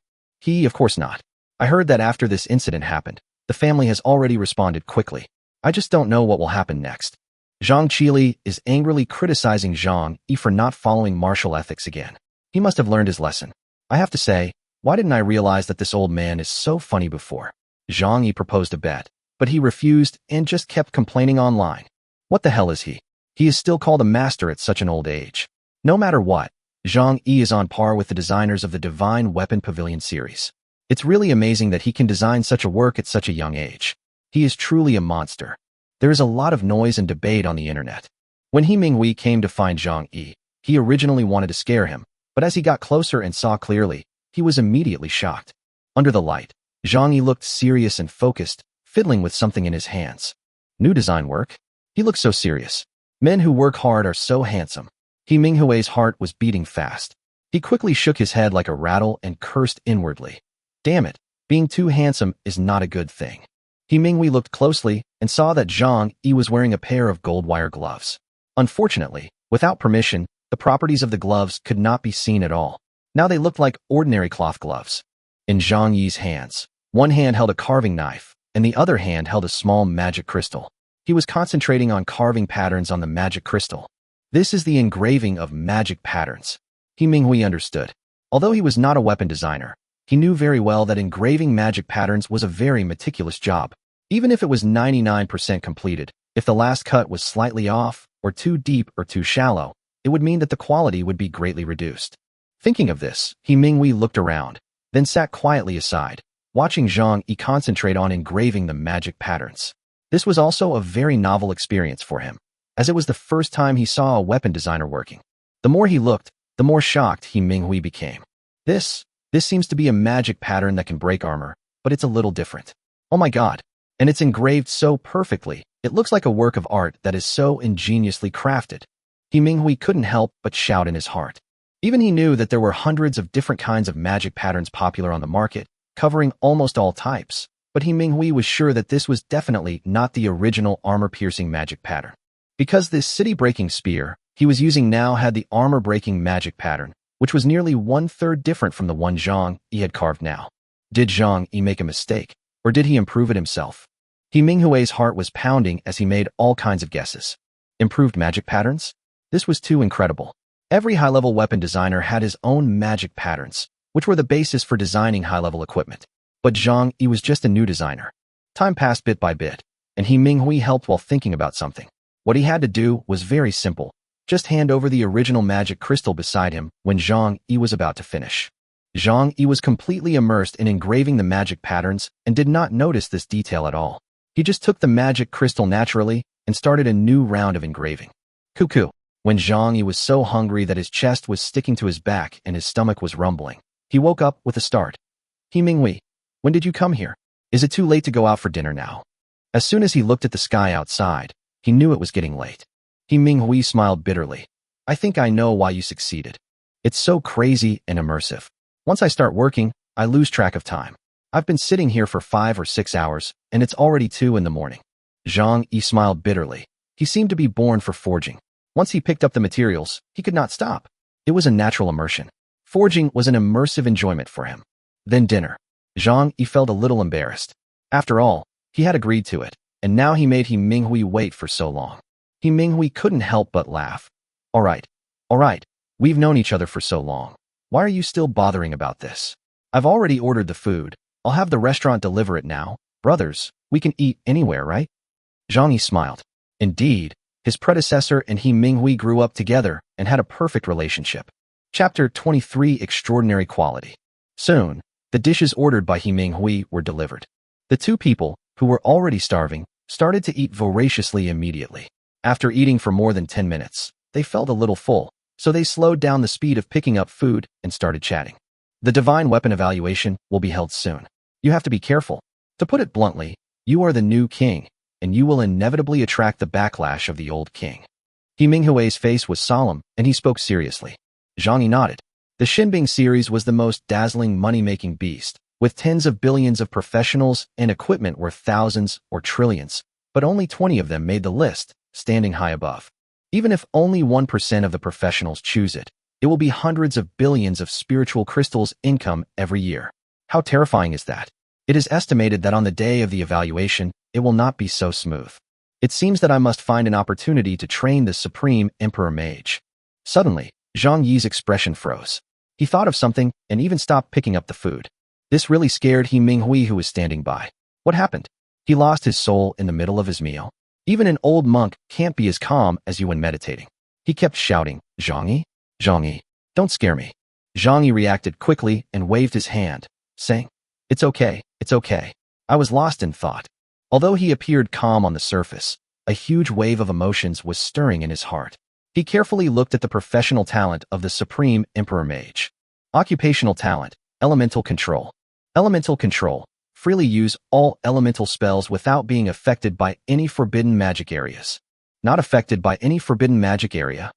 Of course not. I heard that after this incident happened, the family has already responded quickly. I just don't know what will happen next. Zhang Qili is angrily criticizing Zhang Yi for not following martial ethics again. He must have learned his lesson. I have to say, why didn't I realize that this old man is so funny before? Zhang Yi proposed a bet, but he refused and just kept complaining online. What the hell is he? He is still called a master at such an old age. No matter what, Zhang Yi is on par with the designers of the Divine Weapon Pavilion series. It's really amazing that he can design such a work at such a young age. He is truly a monster. There is a lot of noise and debate on the internet. When He Minghui came to find Zhang Yi, he originally wanted to scare him, but as he got closer and saw clearly, he was immediately shocked. Under the light, Zhang Yi looked serious and focused, fiddling with something in his hands. New design work? He looked so serious. Men who work hard are so handsome. He Minghui's heart was beating fast. He quickly shook his head like a rattle and cursed inwardly. Damn it, being too handsome is not a good thing. He Minghui looked closely and saw that Zhang Yi was wearing a pair of gold wire gloves. Unfortunately, without permission, the properties of the gloves could not be seen at all. Now they looked like ordinary cloth gloves. In Zhang Yi's hands, one hand held a carving knife, and the other hand held a small magic crystal. He was concentrating on carving patterns on the magic crystal. This is the engraving of magic patterns. He Minghui understood. Although he was not a weapon designer, he knew very well that engraving magic patterns was a very meticulous job. Even if it was 99% completed, if the last cut was slightly off, or too deep or too shallow, it would mean that the quality would be greatly reduced. Thinking of this, He Minghui looked around, then sat quietly aside, watching Zhang Yi concentrate on engraving the magic patterns. This was also a very novel experience for him, as it was the first time he saw a weapon designer working. The more he looked, the more shocked He Minghui became. This seems to be a magic pattern that can break armor, but it's a little different. Oh my god, and it's engraved so perfectly, it looks like a work of art that is so ingeniously crafted. He Minghui couldn't help but shout in his heart. Even he knew that there were hundreds of different kinds of magic patterns popular on the market, covering almost all types, but He Minghui was sure that this was definitely not the original armor-piercing magic pattern. Because this city-breaking spear he was using now had the armor-breaking magic pattern, which was nearly one-third different from the one Zhang Yi had carved now. Did Zhang Yi make a mistake, or did he improve it himself? He Minghui's heart was pounding as he made all kinds of guesses. Improved magic patterns? This was too incredible. Every high-level weapon designer had his own magic patterns, which were the basis for designing high-level equipment. But Zhang Yi was just a new designer. Time passed bit by bit, and He Minghui helped while thinking about something. What he had to do was very simple. Just hand over the original magic crystal beside him when Zhang Yi was about to finish. Zhang Yi was completely immersed in engraving the magic patterns and did not notice this detail at all. He just took the magic crystal naturally and started a new round of engraving. Cuckoo. When Zhang Yi was so hungry that his chest was sticking to his back and his stomach was rumbling, he woke up with a start. He Minghui, when did you come here? Is it too late to go out for dinner now? As soon as he looked at the sky outside, he knew it was getting late. He Minghui smiled bitterly. I think I know why you succeeded. It's so crazy and immersive. Once I start working, I lose track of time. I've been sitting here for 5 or 6 hours, and it's already 2 in the morning. Zhang Yi smiled bitterly. He seemed to be born for forging. Once he picked up the materials, he could not stop. It was a natural immersion. Forging was an immersive enjoyment for him. Then dinner. Zhang Yi felt a little embarrassed. After all, he had agreed to it, and now he made He Minghui wait for so long. He Minghui couldn't help but laugh. All right. We've known each other for so long. Why are you still bothering about this? I've already ordered the food. I'll have the restaurant deliver it now. Brothers, we can eat anywhere, right? Zhang Yi smiled. Indeed, his predecessor and He Minghui grew up together and had a perfect relationship. Chapter 23 Extraordinary Quality. Soon, the dishes ordered by He Minghui were delivered. The two people, who were already starving, started to eat voraciously immediately. After eating for more than 10 minutes, they felt a little full, so they slowed down the speed of picking up food and started chatting. The divine weapon evaluation will be held soon. You have to be careful. To put it bluntly, you are the new king, and you will inevitably attract the backlash of the old king. He Minghui's face was solemn, and he spoke seriously. Zhang Yi nodded. The Xinbing series was the most dazzling money-making beast, with tens of billions of professionals and equipment worth thousands or trillions, but only 20 of them made the list, standing high above. Even if only 1% of the professionals choose it, it will be hundreds of billions of spiritual crystals income every year. How terrifying is that? It is estimated that on the day of the evaluation, it will not be so smooth. It seems that I must find an opportunity to train the Supreme Emperor Mage. Suddenly, Zhang Yi's expression froze. He thought of something and even stopped picking up the food. This really scared He Minghui, who was standing by. What happened? He lost his soul in the middle of his meal. Even an old monk can't be as calm as you when meditating. He kept shouting, Zhang Yi? Zhang Yi, don't scare me. Zhang Yi reacted quickly and waved his hand, saying, It's okay. I was lost in thought. Although he appeared calm on the surface, a huge wave of emotions was stirring in his heart. He carefully looked at the professional talent of the Supreme Emperor Mage. Occupational talent, elemental control. Elemental control, freely use all elemental spells without being affected by any forbidden magic areas. Not affected by any forbidden magic area.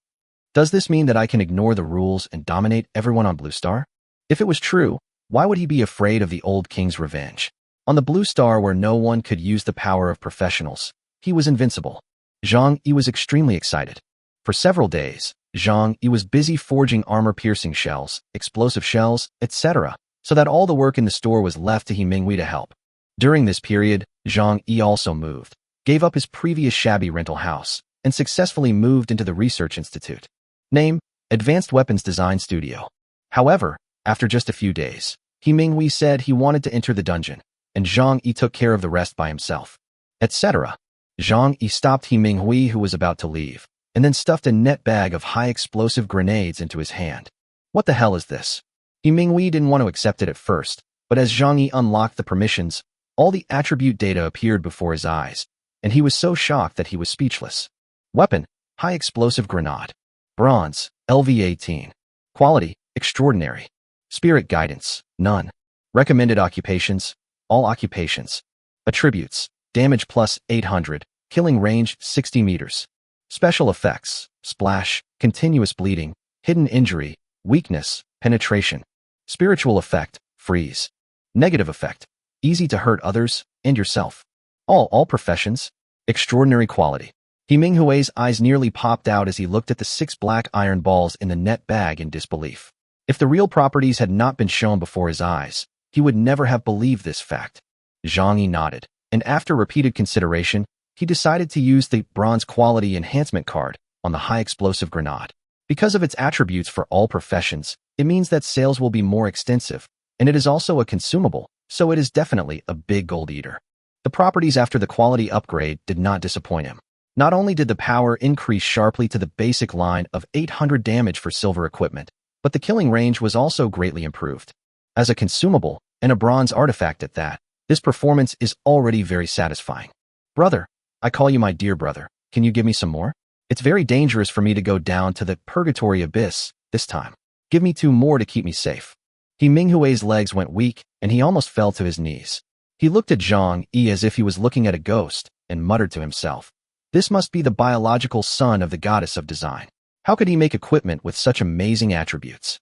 Does this mean that I can ignore the rules and dominate everyone on Blue Star? If it was true, why would he be afraid of the old king's revenge? On the Blue Star, where no one could use the power of professionals, he was invincible. Zhang Yi was extremely excited. For several days, Zhang Yi was busy forging armor-piercing shells, explosive shells, etc., so that all the work in the store was left to He Minghui to help. During this period, Zhang Yi also moved, gave up his previous shabby rental house, and successfully moved into the Research Institute. Name, Advanced Weapons Design Studio. However, after just a few days, He Minghui said he wanted to enter the dungeon, and Zhang Yi took care of the rest by himself, etc. Zhang Yi stopped He Minghui, who was about to leave, and then stuffed a net bag of high-explosive grenades into his hand. What the hell is this? He Minghui didn't want to accept it at first, but as Zhang Yi unlocked the permissions, all the attribute data appeared before his eyes, and he was so shocked that he was speechless. Weapon, high-explosive grenade. Bronze, LV-18. Quality, extraordinary. Spirit guidance, none. Recommended occupations, all occupations. Attributes, damage plus 800, killing range 60 meters. Special effects, splash, continuous bleeding, hidden injury, weakness, penetration. Spiritual effect, freeze. Negative effect, easy to hurt others and yourself. All professions, extraordinary quality. He Minghui's eyes nearly popped out as he looked at the 6 black iron balls in the net bag in disbelief. If the real properties had not been shown before his eyes, he would never have believed this fact. Zhang Yi nodded, and after repeated consideration, he decided to use the bronze quality enhancement card on the high-explosive grenade. Because of its attributes for all professions, it means that sales will be more extensive, and it is also a consumable, so it is definitely a big gold eater. The properties after the quality upgrade did not disappoint him. Not only did the power increase sharply to the basic line of 800 damage for silver equipment, but the killing range was also greatly improved. As a consumable, and a bronze artifact at that, this performance is already very satisfying. Brother, I call you my dear brother. Can you give me some more? It's very dangerous for me to go down to the purgatory abyss this time. Give me 2 more to keep me safe. He Minghui's legs went weak, and he almost fell to his knees. He looked at Zhang Yi as if he was looking at a ghost, and muttered to himself, "This must be the biological son of the goddess of design. How could he make equipment with such amazing attributes?"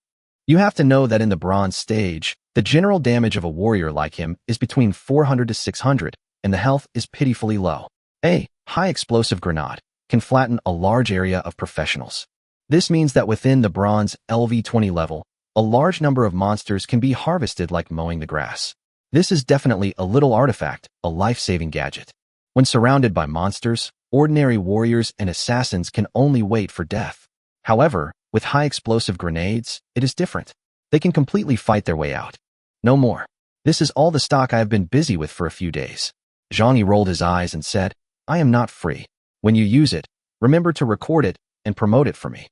You have to know that in the bronze stage, the general damage of a warrior like him is between 400 to 600, and the health is pitifully low. A high explosive grenade can flatten a large area of professionals. This means that within the bronze LV20 level, a large number of monsters can be harvested like mowing the grass. This is definitely a little artifact, a life-saving gadget. When surrounded by monsters, ordinary warriors and assassins can only wait for death. However, with high explosive grenades, it is different. They can completely fight their way out. No more. This is all the stock I have been busy with for a few days. Zhang Yi rolled his eyes and said, I am not free. When you use it, remember to record it and promote it for me.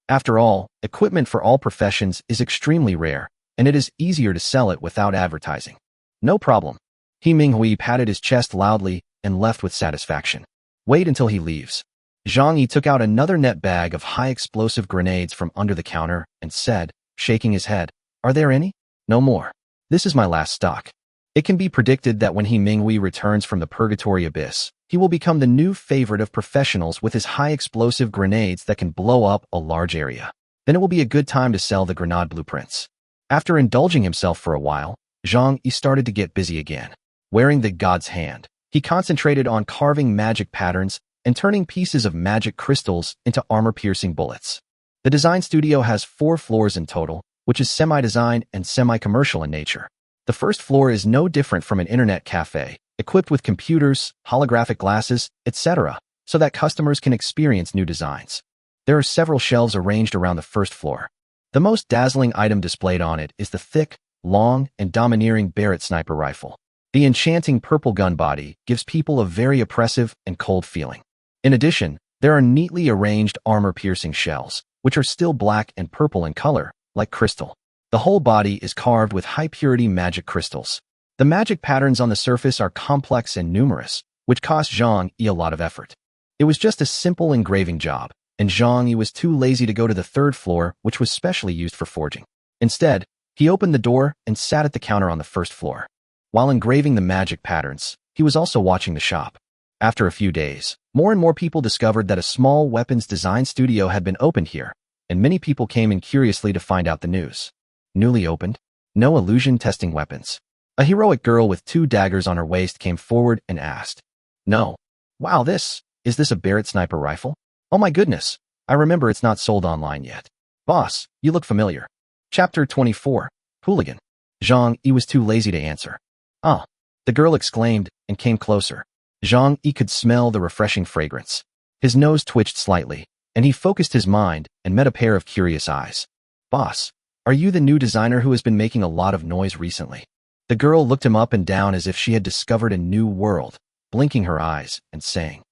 After all, equipment for all professions is extremely rare, and it is easier to sell it without advertising. No problem. He Minghui patted his chest loudly and left with satisfaction. Wait until he leaves. Zhang Yi took out another net bag of high-explosive grenades from under the counter and said, shaking his head, Are there any? No more. This is my last stock. It can be predicted that when He Minghui returns from the Purgatory Abyss, he will become the new favorite of professionals with his high-explosive grenades that can blow up a large area. Then it will be a good time to sell the grenade blueprints. After indulging himself for a while, Zhang Yi started to get busy again. Wearing the god's hand, he concentrated on carving magic patterns and turning pieces of magic crystals into armor-piercing bullets. The design studio has 4 floors in total, which is semi-design and semi-commercial in nature. The first floor is no different from an internet cafe, equipped with computers, holographic glasses, etc., so that customers can experience new designs. There are several shelves arranged around the first floor. The most dazzling item displayed on it is the thick, long, and domineering Barrett sniper rifle. The enchanting purple gun body gives people a very oppressive and cold feeling. In addition, there are neatly arranged armor-piercing shells, which are still black and purple in color, like crystal. The whole body is carved with high-purity magic crystals. The magic patterns on the surface are complex and numerous, which cost Zhang Yi a lot of effort. It was just a simple engraving job, and Zhang Yi was too lazy to go to the 3rd floor, which was specially used for forging. Instead, he opened the door and sat at the counter on the 1st floor. While engraving the magic patterns, he was also watching the shop. After a few days, more and more people discovered that a small weapons design studio had been opened here, and many people came in curiously to find out the news. Newly opened, no illusion testing weapons. A heroic girl with 2 daggers on her waist came forward and asked, No. Wow, is this a Barrett sniper rifle? Oh my goodness, I remember it's not sold online yet. Boss, you look familiar. Chapter 24, Hooligan. Zhang Yi was too lazy to answer. Ah, the girl exclaimed and came closer. Zhang Yi could smell the refreshing fragrance. His nose twitched slightly, and he focused his mind and met a pair of curious eyes. Boss, are you the new designer who has been making a lot of noise recently? The girl looked him up and down as if she had discovered a new world, blinking her eyes and saying,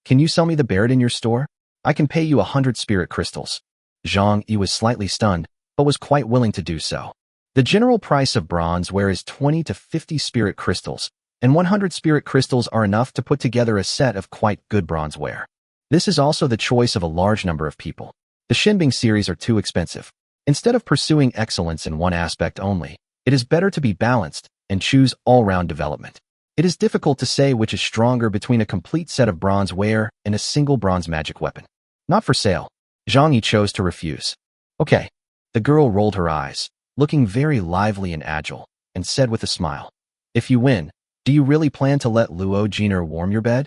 Can you sell me the Barrett in your store? I can pay you 100 spirit crystals. Zhang Yi was slightly stunned, but was quite willing to do so. The general price of bronze ware is 20 to 50 spirit crystals, and 100 spirit crystals are enough to put together a set of quite good bronze ware. This is also the choice of a large number of people. The Shinbing series are too expensive. Instead of pursuing excellence in one aspect only, it is better to be balanced and choose all-round development. It is difficult to say which is stronger between a complete set of bronze ware and a single bronze magic weapon. Not for sale. Zhang Yi chose to refuse. Okay. The girl rolled her eyes, looking very lively and agile, and said with a smile, If you win, do you really plan to let Luo Jiner warm your bed?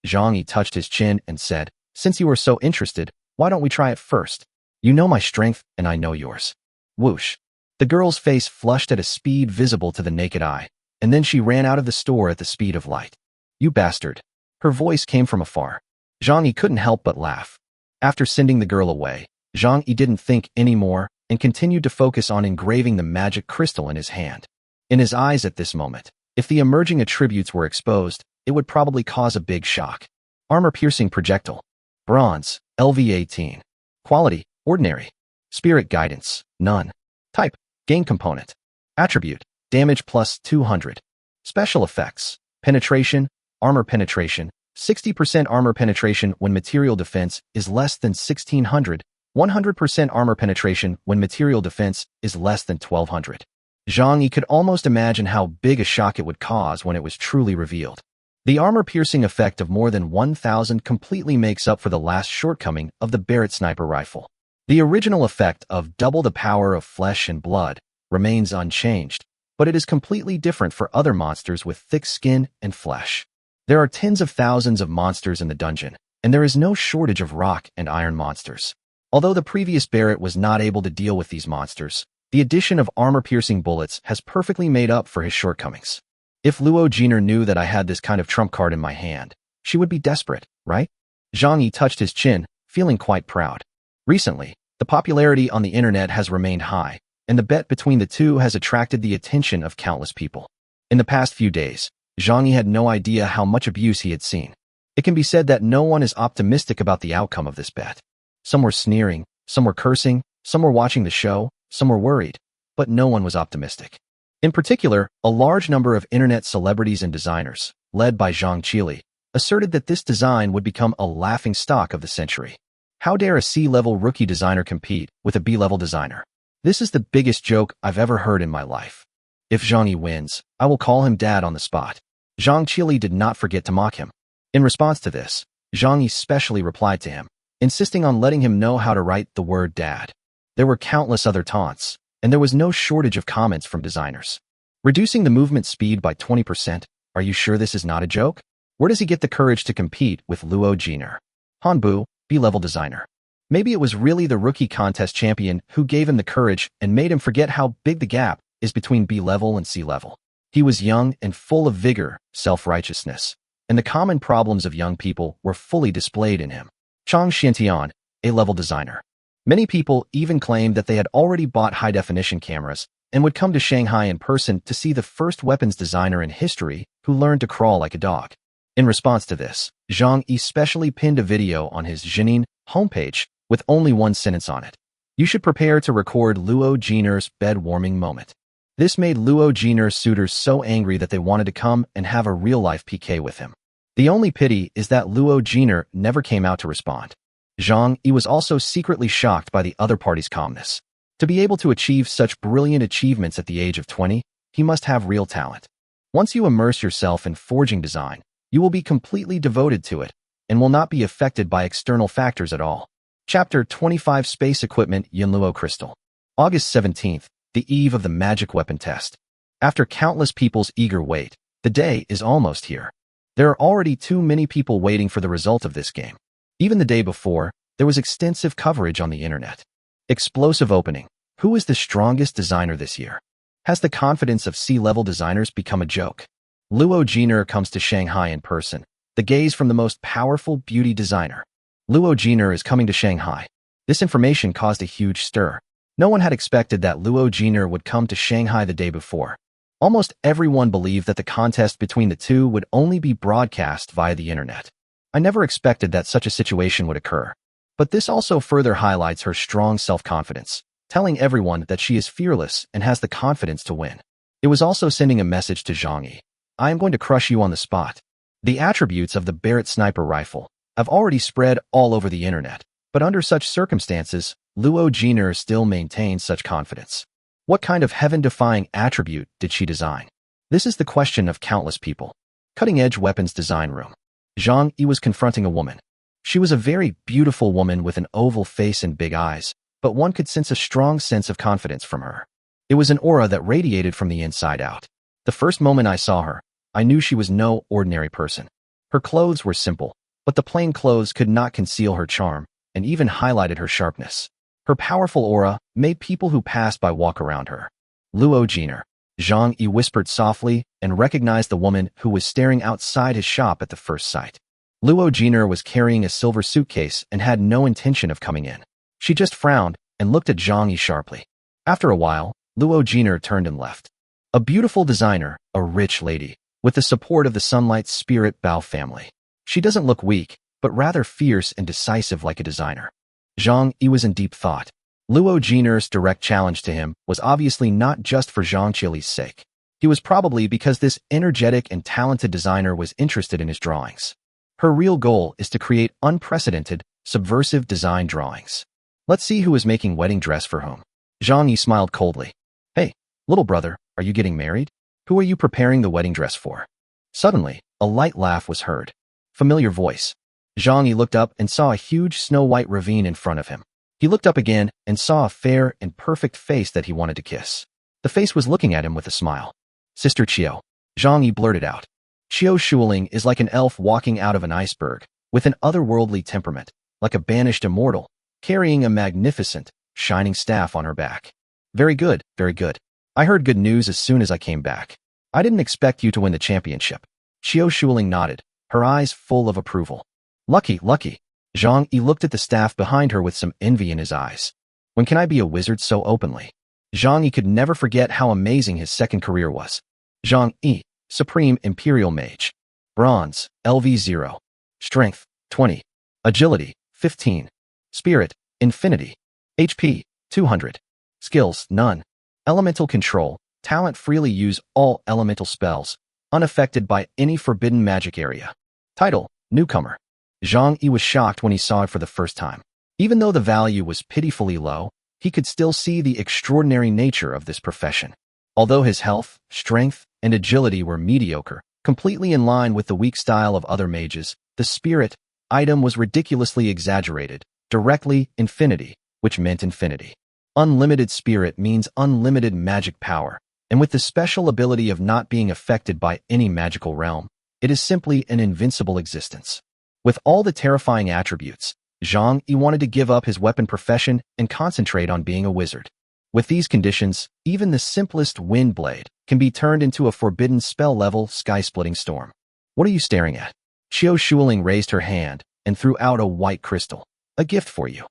Zhang Yi touched his chin and said, Since you are so interested, why don't we try it first? You know my strength and I know yours. Whoosh. The girl's face flushed at a speed visible to the naked eye, and then she ran out of the store at the speed of light. You bastard. Her voice came from afar. Zhang Yi couldn't help but laugh. After sending the girl away, Zhang Yi didn't think anymore and continued to focus on engraving the magic crystal in his hand. In his eyes at this moment, if the emerging attributes were exposed, it would probably cause a big shock. Armor-piercing projectile. Bronze, LV18. Quality, ordinary. Spirit guidance, none. Type, gain component. Attribute: damage plus 200. Special effects: penetration, armor penetration, 60% armor penetration when material defense is less than 1600, 100% armor penetration when material defense is less than 1200. Zhang Yi could almost imagine how big a shock it would cause when it was truly revealed. The armor-piercing effect of more than 1000 completely makes up for the last shortcoming of the Barrett sniper rifle. The original effect of double the power of flesh and blood remains unchanged, but it is completely different for other monsters with thick skin and flesh. There are tens of thousands of monsters in the dungeon, and there is no shortage of rock and iron monsters. Although the previous Barrett was not able to deal with these monsters, the addition of armor-piercing bullets has perfectly made up for his shortcomings. If Luo Jiner knew that I had this kind of trump card in my hand, she would be desperate, right? Zhang Yi touched his chin, feeling quite proud. Recently, the popularity on the internet has remained high, and the bet between the two has attracted the attention of countless people. In the past few days, Zhang Yi had no idea how much abuse he had seen. It can be said that no one is optimistic about the outcome of this bet. Some were sneering, some were cursing, some were watching the show, some were worried, but no one was optimistic. In particular, a large number of internet celebrities and designers, led by Zhang Qili, asserted that this design would become a laughingstock of the century. How dare a C-level rookie designer compete with a B-level designer? This is the biggest joke I've ever heard in my life. If Zhang Yi wins, I will call him dad on the spot. Zhang Qili did not forget to mock him. In response to this, Zhang Yi specially replied to him, insisting on letting him know how to write the word dad. There were countless other taunts, and there was no shortage of comments from designers. Reducing the movement speed by 20%, are you sure this is not a joke? Where does he get the courage to compete with Luo Jiner? Hanbu, B-level designer. Maybe it was really the rookie contest champion who gave him the courage and made him forget how big the gap is between B-level and C-level. He was young and full of vigor, self-righteousness, and the common problems of young people were fully displayed in him. Chang Xiantian, A-level designer. Many people even claimed that they had already bought high-definition cameras and would come to Shanghai in person to see the first weapons designer in history who learned to crawl like a dog. In response to this, Zhang Yi specially pinned a video on his Zhenin homepage with only one sentence on it. You should prepare to record Luo Jiner's bed-warming moment. This made Luo Jiner's suitors so angry that they wanted to come and have a real-life PK with him. The only pity is that Luo Jiner never came out to respond. Zhang Yi was also secretly shocked by the other party's calmness. To be able to achieve such brilliant achievements at the age of 20, he must have real talent. Once you immerse yourself in forging design, you will be completely devoted to it and will not be affected by external factors at all. Chapter 25 Space Equipment Yinluo Crystal. August 17th, the eve of the magic weapon test. After countless people's eager wait, the day is almost here. There are already too many people waiting for the result of this game. Even the day before, there was extensive coverage on the internet. Explosive opening. Who is the strongest designer this year? Has the confidence of C-level designers become a joke? Luo Jiner comes to Shanghai in person, the gaze from the most powerful beauty designer. Luo Jiner is coming to Shanghai. This information caused a huge stir. No one had expected that Luo Jiner would come to Shanghai the day before. Almost everyone believed that the contest between the two would only be broadcast via the internet. I never expected that such a situation would occur. But this also further highlights her strong self-confidence, telling everyone that she is fearless and has the confidence to win. It was also sending a message to Zhang Yi. I am going to crush you on the spot. The attributes of the Barrett sniper rifle have already spread all over the internet, but under such circumstances, Luo Jiner still maintains such confidence. What kind of heaven-defying attribute did she design? This is the question of countless people. Cutting-edge weapons design room. Zhang Yi was confronting a woman. She was a very beautiful woman with an oval face and big eyes, but one could sense a strong sense of confidence from her. It was an aura that radiated from the inside out. The first moment I saw her, I knew she was no ordinary person. Her clothes were simple, but the plain clothes could not conceal her charm and even highlighted her sharpness. Her powerful aura made people who passed by walk around her. Luo Jiner. Zhang Yi whispered softly and recognized the woman who was staring outside his shop at the first sight. Luo Jiner was carrying a silver suitcase and had no intention of coming in. She just frowned and looked at Zhang Yi sharply. After a while, Luo Jiner turned and left. A beautiful designer, a rich lady, with the support of the Sunlight Spirit Bao family. She doesn't look weak, but rather fierce and decisive like a designer. Zhang Yi was in deep thought. Luo Jiner's direct challenge to him was obviously not just for Zhang Qili's sake. He was probably because this energetic and talented designer was interested in his drawings. Her real goal is to create unprecedented, subversive design drawings. Let's see who is making wedding dress for whom. Zhang Yi smiled coldly. Hey, little brother, are you getting married? Who are you preparing the wedding dress for? Suddenly, a light laugh was heard. Familiar voice. Zhang Yi looked up and saw a huge snow-white ravine in front of him. He looked up again and saw a fair and perfect face that he wanted to kiss. The face was looking at him with a smile. Sister Qiu. Zhang Yi blurted out. Qiu Shuling is like an elf walking out of an iceberg, with an otherworldly temperament, like a banished immortal, carrying a magnificent, shining staff on her back. Very good, very good. I heard good news as soon as I came back. I didn't expect you to win the championship. Qiu Shuling nodded, her eyes full of approval. Lucky, lucky. Zhang Yi looked at the staff behind her with some envy in his eyes. When can I be a wizard so openly? Zhang Yi could never forget how amazing his second career was. Zhang Yi, Supreme Imperial Mage. Bronze, LV0. Strength, 20. Agility, 15. Spirit, Infinity. HP, 200. Skills, none. Elemental Control, talent freely use all elemental spells, unaffected by any forbidden magic area. Title, Newcomer. Zhang Yi was shocked when he saw it for the first time. Even though the value was pitifully low, he could still see the extraordinary nature of this profession. Although his health, strength, and agility were mediocre, completely in line with the weak style of other mages, the spirit item was ridiculously exaggerated, directly infinity, which meant infinity. Unlimited spirit means unlimited magic power, and with the special ability of not being affected by any magical realm, it is simply an invincible existence. With all the terrifying attributes, Zhang Yi wanted to give up his weapon profession and concentrate on being a wizard. With these conditions, even the simplest wind blade can be turned into a forbidden spell-level sky-splitting storm. What are you staring at? Qiu Shuling raised her hand and threw out a white crystal. A gift for you.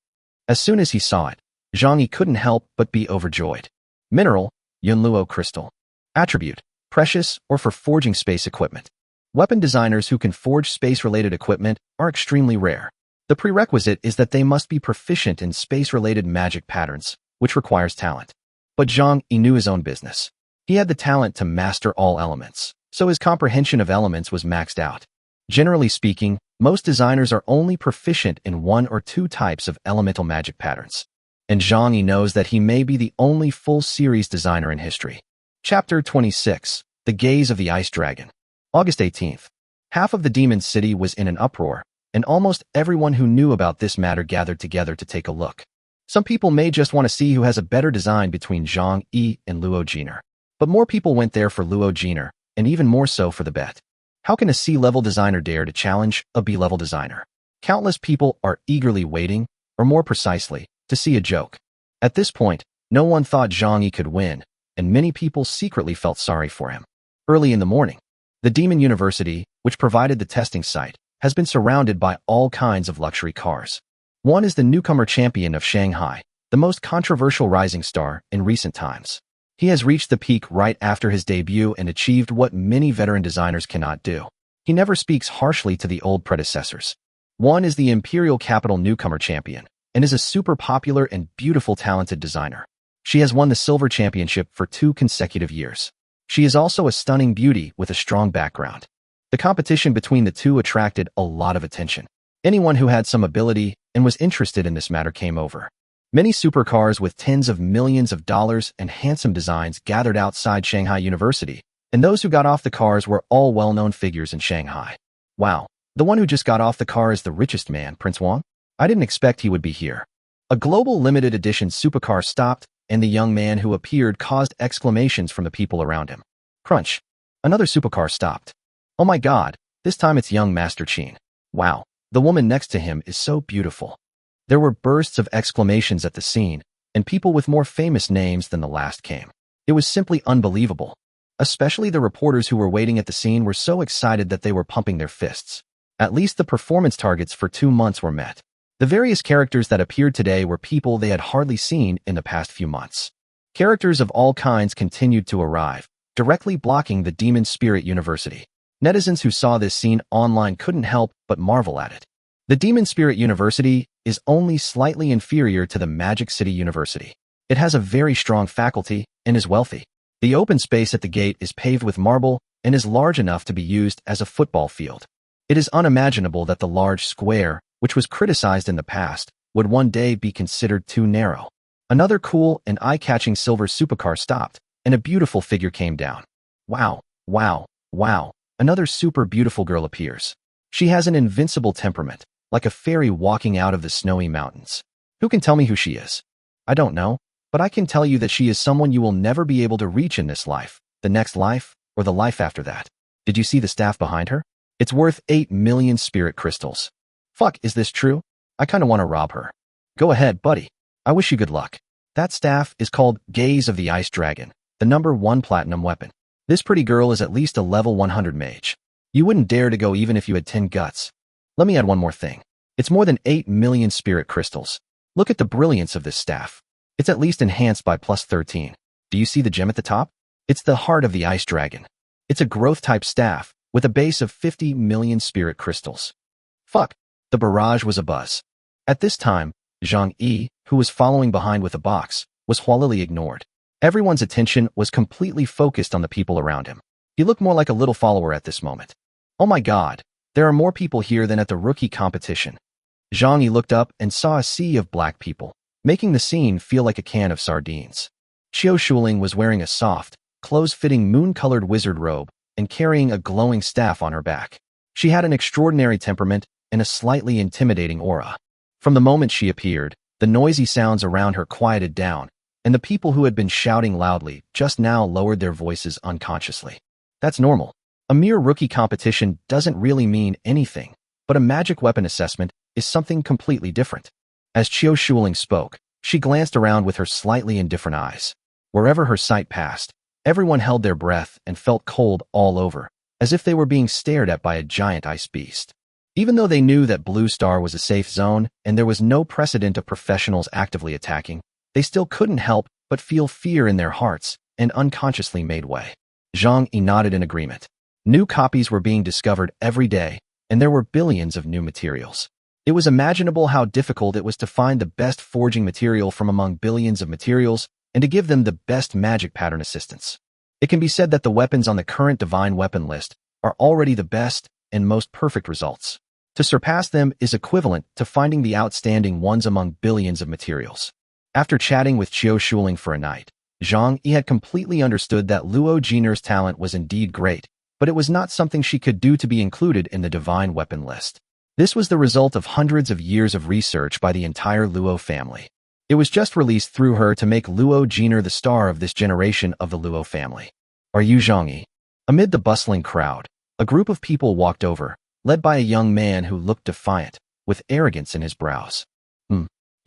As soon as he saw it, Zhang Yi couldn't help but be overjoyed. Mineral, Yunluo Crystal. Attribute, precious or for forging space equipment. Weapon designers who can forge space-related equipment are extremely rare. The prerequisite is that they must be proficient in space-related magic patterns, which requires talent. But Zhang Yi knew his own business. He had the talent to master all elements, so his comprehension of elements was maxed out. Generally speaking, most designers are only proficient in one or two types of elemental magic patterns. And Zhang Yi knows that he may be the only full-series designer in history. Chapter 26, The Gaze of the Ice Dragon. August 18th. Half of the demon city was in an uproar, and almost everyone who knew about this matter gathered together to take a look. Some people may just want to see who has a better design between Zhang Yi and Luo Jiner. But more people went there for Luo Jiner, and even more so for the bet. How can a C-level designer dare to challenge a B-level designer? Countless people are eagerly waiting, or more precisely, to see a joke. At this point, no one thought Zhang Yi could win, and many people secretly felt sorry for him. Early in the morning, the Demon University, which provided the testing site, has been surrounded by all kinds of luxury cars. One is the newcomer champion of Shanghai, the most controversial rising star in recent times. He has reached the peak right after his debut and achieved what many veteran designers cannot do. He never speaks harshly to the old predecessors. One is the Imperial Capital newcomer champion, and is a super popular and beautiful talented designer. She has won the Silver Championship for 2 consecutive years. She is also a stunning beauty with a strong background. The competition between the two attracted a lot of attention. Anyone who had some ability and was interested in this matter came over. Many supercars with tens of millions of dollars and handsome designs gathered outside Shanghai University, and those who got off the cars were all well-known figures in Shanghai. Wow, the one who just got off the car is the richest man, Prince Wang? I didn't expect he would be here. A global limited edition supercar stopped, and the young man who appeared caused exclamations from the people around him. Crunch. Another supercar stopped. Oh my god, this time it's young Master Qin. Wow, the woman next to him is so beautiful. There were bursts of exclamations at the scene, and people with more famous names than the last came. It was simply unbelievable. Especially the reporters who were waiting at the scene were so excited that they were pumping their fists. At least the performance targets for 2 months were met. The various characters that appeared today were people they had hardly seen in the past few months. Characters of all kinds continued to arrive, directly blocking the Demon Spirit University. Netizens who saw this scene online couldn't help but marvel at it. The Demon Spirit University is only slightly inferior to the Magic City University. It has a very strong faculty and is wealthy. The open space at the gate is paved with marble and is large enough to be used as a football field. It is unimaginable that the large square, which was criticized in the past, would one day be considered too narrow. Another cool and eye-catching silver supercar stopped, and a beautiful figure came down. Wow, wow, wow, another super beautiful girl appears. She has an invincible temperament, like a fairy walking out of the snowy mountains. Who can tell me who she is? I don't know, but I can tell you that she is someone you will never be able to reach in this life, the next life, or the life after that. Did you see the staff behind her? It's worth 8 million spirit crystals. Fuck, is this true? I kinda wanna rob her. Go ahead, buddy. I wish you good luck. That staff is called Gaze of the Ice Dragon, the #1 platinum weapon. This pretty girl is at least a level 100 mage. You wouldn't dare to go even if you had 10 guts. Let me add one more thing. It's more than 8 million spirit crystals. Look at the brilliance of this staff. It's at least enhanced by +13. Do you see the gem at the top? It's the heart of the ice dragon. It's a growth-type staff with a base of 50 million spirit crystals. Fuck. The barrage was abuzz. At this time, Zhang Yi, who was following behind with a box, was wholly ignored. Everyone's attention was completely focused on the people around him. He looked more like a little follower at this moment. Oh my god, there are more people here than at the rookie competition. Zhang Yi looked up and saw a sea of black people, making the scene feel like a can of sardines. Qiu Shuling was wearing a soft, close-fitting moon-colored wizard robe and carrying a glowing staff on her back. She had an extraordinary temperament and a slightly intimidating aura. From the moment she appeared, the noisy sounds around her quieted down, and the people who had been shouting loudly just now lowered their voices unconsciously. That's normal. A mere rookie competition doesn't really mean anything, but a magic weapon assessment is something completely different. As Qiu Shuling spoke, she glanced around with her slightly indifferent eyes. Wherever her sight passed, everyone held their breath and felt cold all over, as if they were being stared at by a giant ice beast. Even though they knew that Blue Star was a safe zone and there was no precedent of professionals actively attacking, they still couldn't help but feel fear in their hearts and unconsciously made way. Zhang Yi nodded in agreement. New copies were being discovered every day, and there were billions of new materials. It was imaginable how difficult it was to find the best forging material from among billions of materials and to give them the best magic pattern assistance. It can be said that the weapons on the current divine weapon list are already the best and most perfect results. To surpass them is equivalent to finding the outstanding ones among billions of materials. After chatting with Qiu Shuling for a night, Zhang Yi had completely understood that Luo Jiner's talent was indeed great, but it was not something she could do to be included in the divine weapon list. This was the result of hundreds of years of research by the entire Luo family. It was just released through her to make Luo Jiner the star of this generation of the Luo family. Are you Zhang Yi? Amid the bustling crowd, a group of people walked over, led by a young man who looked defiant, with arrogance in his brows.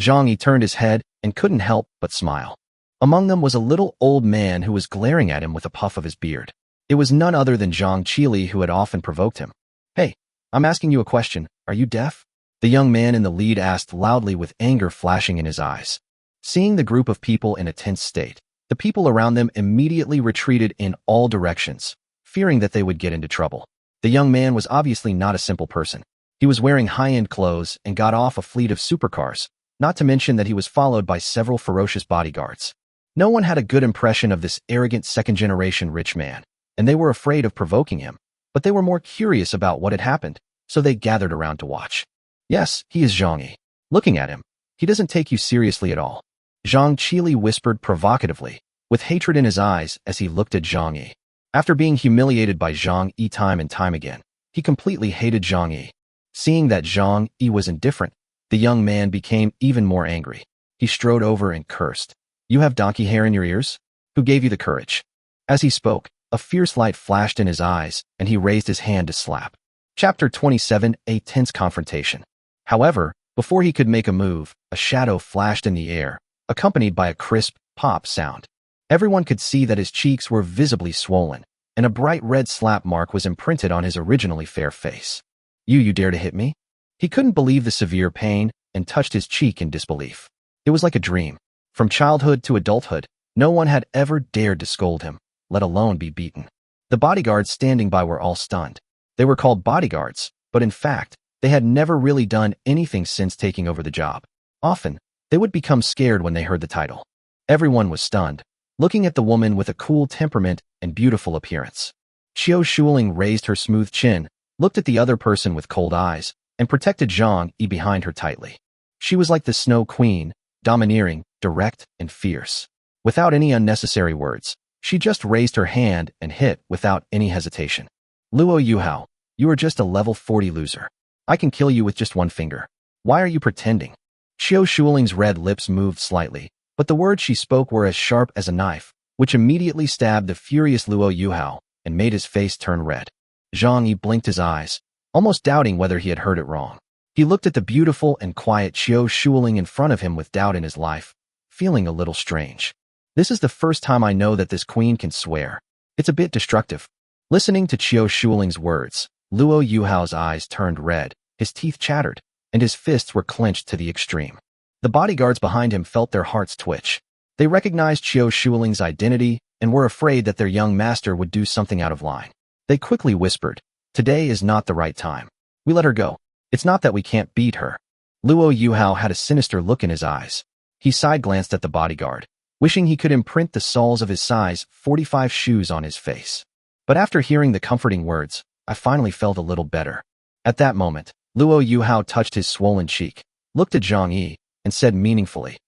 Zhang Yi turned his head and couldn't help but smile. Among them was a little old man who was glaring at him with a puff of his beard. It was none other than Zhang Qili, who had often provoked him. Hey, I'm asking you a question. Are you deaf? The young man in the lead asked loudly with anger flashing in his eyes. Seeing the group of people in a tense state, the people around them immediately retreated in all directions, fearing that they would get into trouble. The young man was obviously not a simple person. He was wearing high-end clothes and got off a fleet of supercars, not to mention that he was followed by several ferocious bodyguards. No one had a good impression of this arrogant second-generation rich man, and they were afraid of provoking him, but they were more curious about what had happened, so they gathered around to watch. Yes, he is Zhang Yi. Looking at him, he doesn't take you seriously at all. Zhang Qili whispered provocatively, with hatred in his eyes as he looked at Zhang Yi. After being humiliated by Zhang Yi time and time again, he completely hated Zhang Yi. Seeing that Zhang Yi was indifferent, the young man became even more angry. He strode over and cursed. You have donkey hair in your ears? Who gave you the courage? As he spoke, a fierce light flashed in his eyes, and he raised his hand to slap. Chapter 27, A Tense Confrontation. However, before he could make a move, a shadow flashed in the air, accompanied by a crisp pop sound. Everyone could see that his cheeks were visibly swollen, and a bright red slap mark was imprinted on his originally fair face. You dare to hit me? He couldn't believe the severe pain and touched his cheek in disbelief. It was like a dream. From childhood to adulthood, no one had ever dared to scold him, let alone be beaten. The bodyguards standing by were all stunned. They were called bodyguards, but in fact, They had never really done anything since taking over the job. Often, they would become scared when they heard the title. Everyone was stunned, looking at the woman with a cool temperament and beautiful appearance. Qiu Shuling raised her smooth chin, looked at the other person with cold eyes, and protected Zhang Yi behind her tightly. She was like the Snow Queen, domineering, direct, and fierce. Without any unnecessary words, she just raised her hand and hit without any hesitation. Luo Yuhao, you are just a level 40 loser. I can kill you with just one finger. Why are you pretending? Qiu Shuling's red lips moved slightly, but the words she spoke were as sharp as a knife, which immediately stabbed the furious Luo Yuhao and made his face turn red. Zhang Yi blinked his eyes, almost doubting whether he had heard it wrong. He looked at the beautiful and quiet Qiu Shuling in front of him with doubt in his life, feeling a little strange. This is the first time I know that this queen can swear. It's a bit destructive. Listening to Qiu Shuling's words, Luo Yuhao's eyes turned red, his teeth chattered, and his fists were clenched to the extreme. The bodyguards behind him felt their hearts twitch. They recognized Qiu Shuling's identity and were afraid that their young master would do something out of line. They quickly whispered, "Today is not the right time. We let her go. It's not that we can't beat her." Luo Yuhao had a sinister look in his eyes. He side-glanced at the bodyguard, wishing he could imprint the soles of his size 45 shoes on his face. But after hearing the comforting words, I finally felt a little better. At that moment, Luo Yuhao touched his swollen cheek, looked at Zhang Yi, and said meaningfully,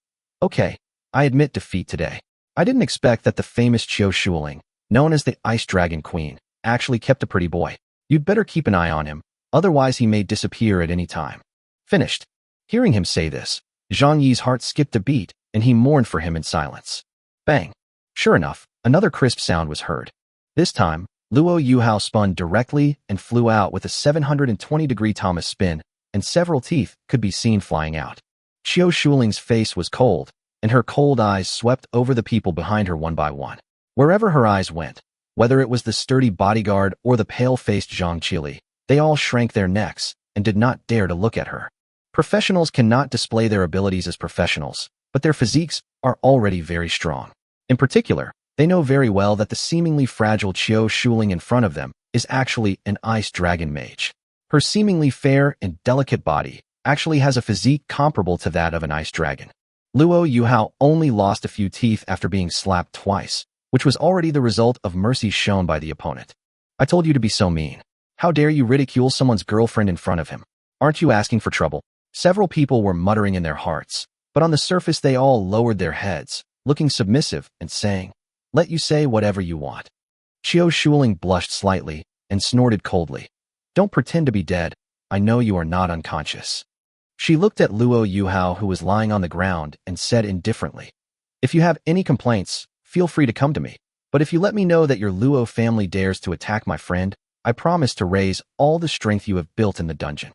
"Okay, I admit defeat today. I didn't expect that the famous Qiu Shuling, known as the Ice Dragon Queen, actually kept a pretty boy. You'd better keep an eye on him, otherwise he may disappear at any time." Finished. Hearing him say this, Zhang Yi's heart skipped a beat, and he mourned for him in silence. Bang! Sure enough, another crisp sound was heard. This time, Luo Yuhao spun directly and flew out with a 720-degree Thomas spin, and several teeth could be seen flying out. Qiu Shuling's face was cold, and her cold eyes swept over the people behind her one by one. Wherever her eyes went, whether it was the sturdy bodyguard or the pale-faced Zhang Qili, they all shrank their necks and did not dare to look at her. Professionals cannot display their abilities as professionals, but their physiques are already very strong. In particular, they know very well that the seemingly fragile Qiu Shuling in front of them is actually an ice dragon mage. Her seemingly fair and delicate body actually has a physique comparable to that of an ice dragon. Luo Yuhao only lost a few teeth after being slapped twice, which was already the result of mercy shown by the opponent. I told you to be so mean. How dare you ridicule someone's girlfriend in front of him? Aren't you asking for trouble? Several people were muttering in their hearts, but on the surface they all lowered their heads, looking submissive and saying, "Let you say whatever you want." Qiu Shuling blushed slightly and snorted coldly. "Don't pretend to be dead. I know you are not unconscious." She looked at Luo Yuhao, who was lying on the ground, and said indifferently, "If you have any complaints, feel free to come to me. But if you let me know that your Luo family dares to attack my friend, I promise to raise all the strength you have built in the dungeon.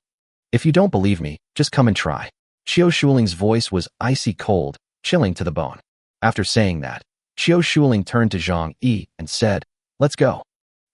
If you don't believe me, just come and try." Qiu Shuling's voice was icy cold, chilling to the bone. After saying that, Qiu Shuling turned to Zhang Yi and said, "Let's go."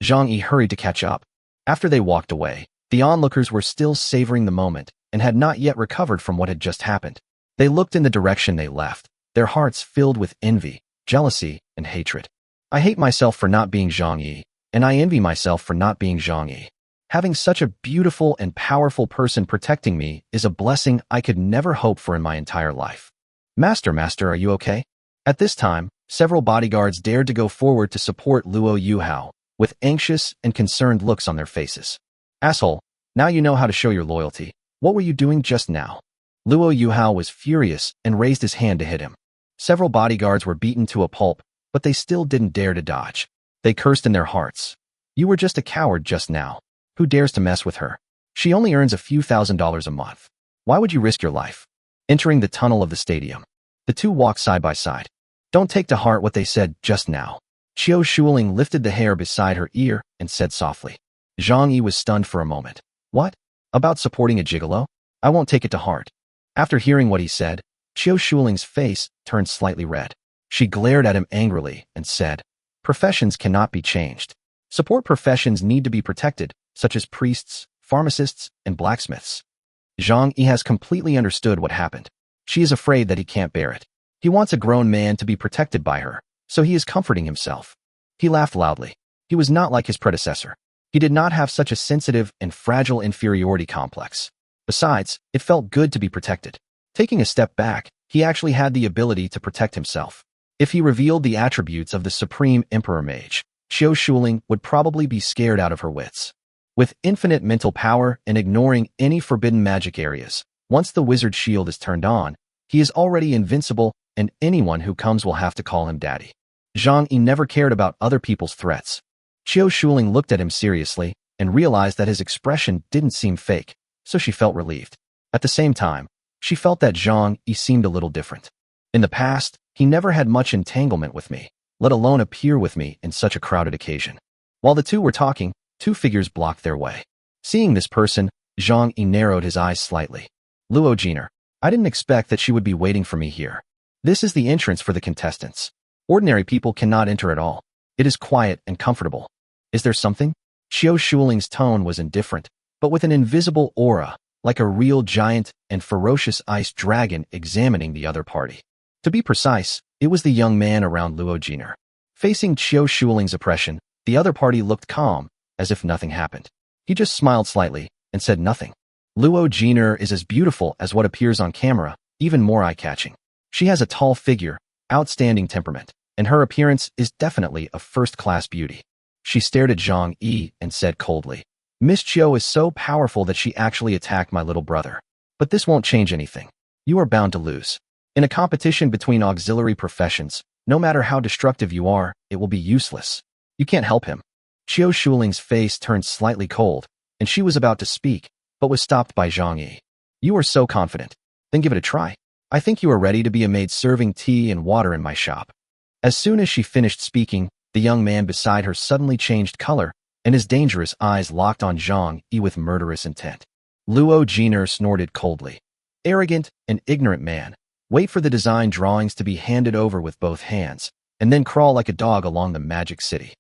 Zhang Yi hurried to catch up. After they walked away, the onlookers were still savoring the moment and had not yet recovered from what had just happened. They looked in the direction they left, their hearts filled with envy, jealousy, and hatred. I hate myself for not being Zhang Yi, and I envy myself for not being Zhang Yi. Having such a beautiful and powerful person protecting me is a blessing I could never hope for in my entire life. Master, are you okay?" At this time, several bodyguards dared to go forward to support Luo Yuhao, with anxious and concerned looks on their faces. "Asshole, now you know how to show your loyalty. What were you doing just now?" Luo Yuhao was furious and raised his hand to hit him. Several bodyguards were beaten to a pulp, but they still didn't dare to dodge. They cursed in their hearts. "You were just a coward just now. Who dares to mess with her? She only earns a few $1,000s a month. Why would you risk your life?" Entering the tunnel of the stadium, the two walked side by side. "Don't take to heart what they said just now." Qiu Shuling lifted the hair beside her ear and said softly. Zhang Yi was stunned for a moment. "What? About supporting a gigolo? I won't take it to heart." After hearing what he said, Qiu Shuling's face turned slightly red. She glared at him angrily and said, "Professions cannot be changed. Support professions need to be protected, such as priests, pharmacists, and blacksmiths." Zhang Yi has completely understood what happened. She is afraid that he can't bear it. He wants a grown man to be protected by her, so he is comforting himself. He laughed loudly. He was not like his predecessor. He did not have such a sensitive and fragile inferiority complex. Besides, it felt good to be protected. Taking a step back, he actually had the ability to protect himself. If he revealed the attributes of the Supreme Emperor Mage, Qiu Shuling would probably be scared out of her wits. With infinite mental power and ignoring any forbidden magic areas, once the wizard shield is turned on, he is already invincible and anyone who comes will have to call him daddy. Zhang Yi never cared about other people's threats. Qiu Shuling looked at him seriously and realized that his expression didn't seem fake, so she felt relieved. At the same time, she felt that Zhang Yi seemed a little different. In the past, he never had much entanglement with me, let alone appear with me in such a crowded occasion. While the two were talking, two figures blocked their way. Seeing this person, Zhang Yi narrowed his eyes slightly. Luo Jiner, I didn't expect that she would be waiting for me here. This is the entrance for the contestants. Ordinary people cannot enter at all. It is quiet and comfortable. Is there something? Qiu Shuling's tone was indifferent, but with an invisible aura, like a real giant and ferocious ice dragon examining the other party. To be precise, it was the young man around Luo Jiner. Facing Qiu Shuling's oppression, the other party looked calm, as if nothing happened. He just smiled slightly and said nothing. Luo Jiner is as beautiful as what appears on camera, even more eye-catching. She has a tall figure, outstanding temperament, and her appearance is definitely a first-class beauty. She stared at Zhang Yi and said coldly, Miss Qiu is so powerful that she actually attacked my little brother. But this won't change anything. You are bound to lose. In a competition between auxiliary professions, no matter how destructive you are, it will be useless. You can't help him. Qiu Shuling's face turned slightly cold, and she was about to speak, but was stopped by Zhang Yi. You are so confident. Then give it a try. I think you are ready to be a maid serving tea and water in my shop. As soon as she finished speaking, the young man beside her suddenly changed color, and his dangerous eyes locked on Zhang Yi with murderous intent. Luo Jiner snorted coldly. Arrogant and ignorant man, wait for the design drawings to be handed over with both hands, and then crawl like a dog along the magic city.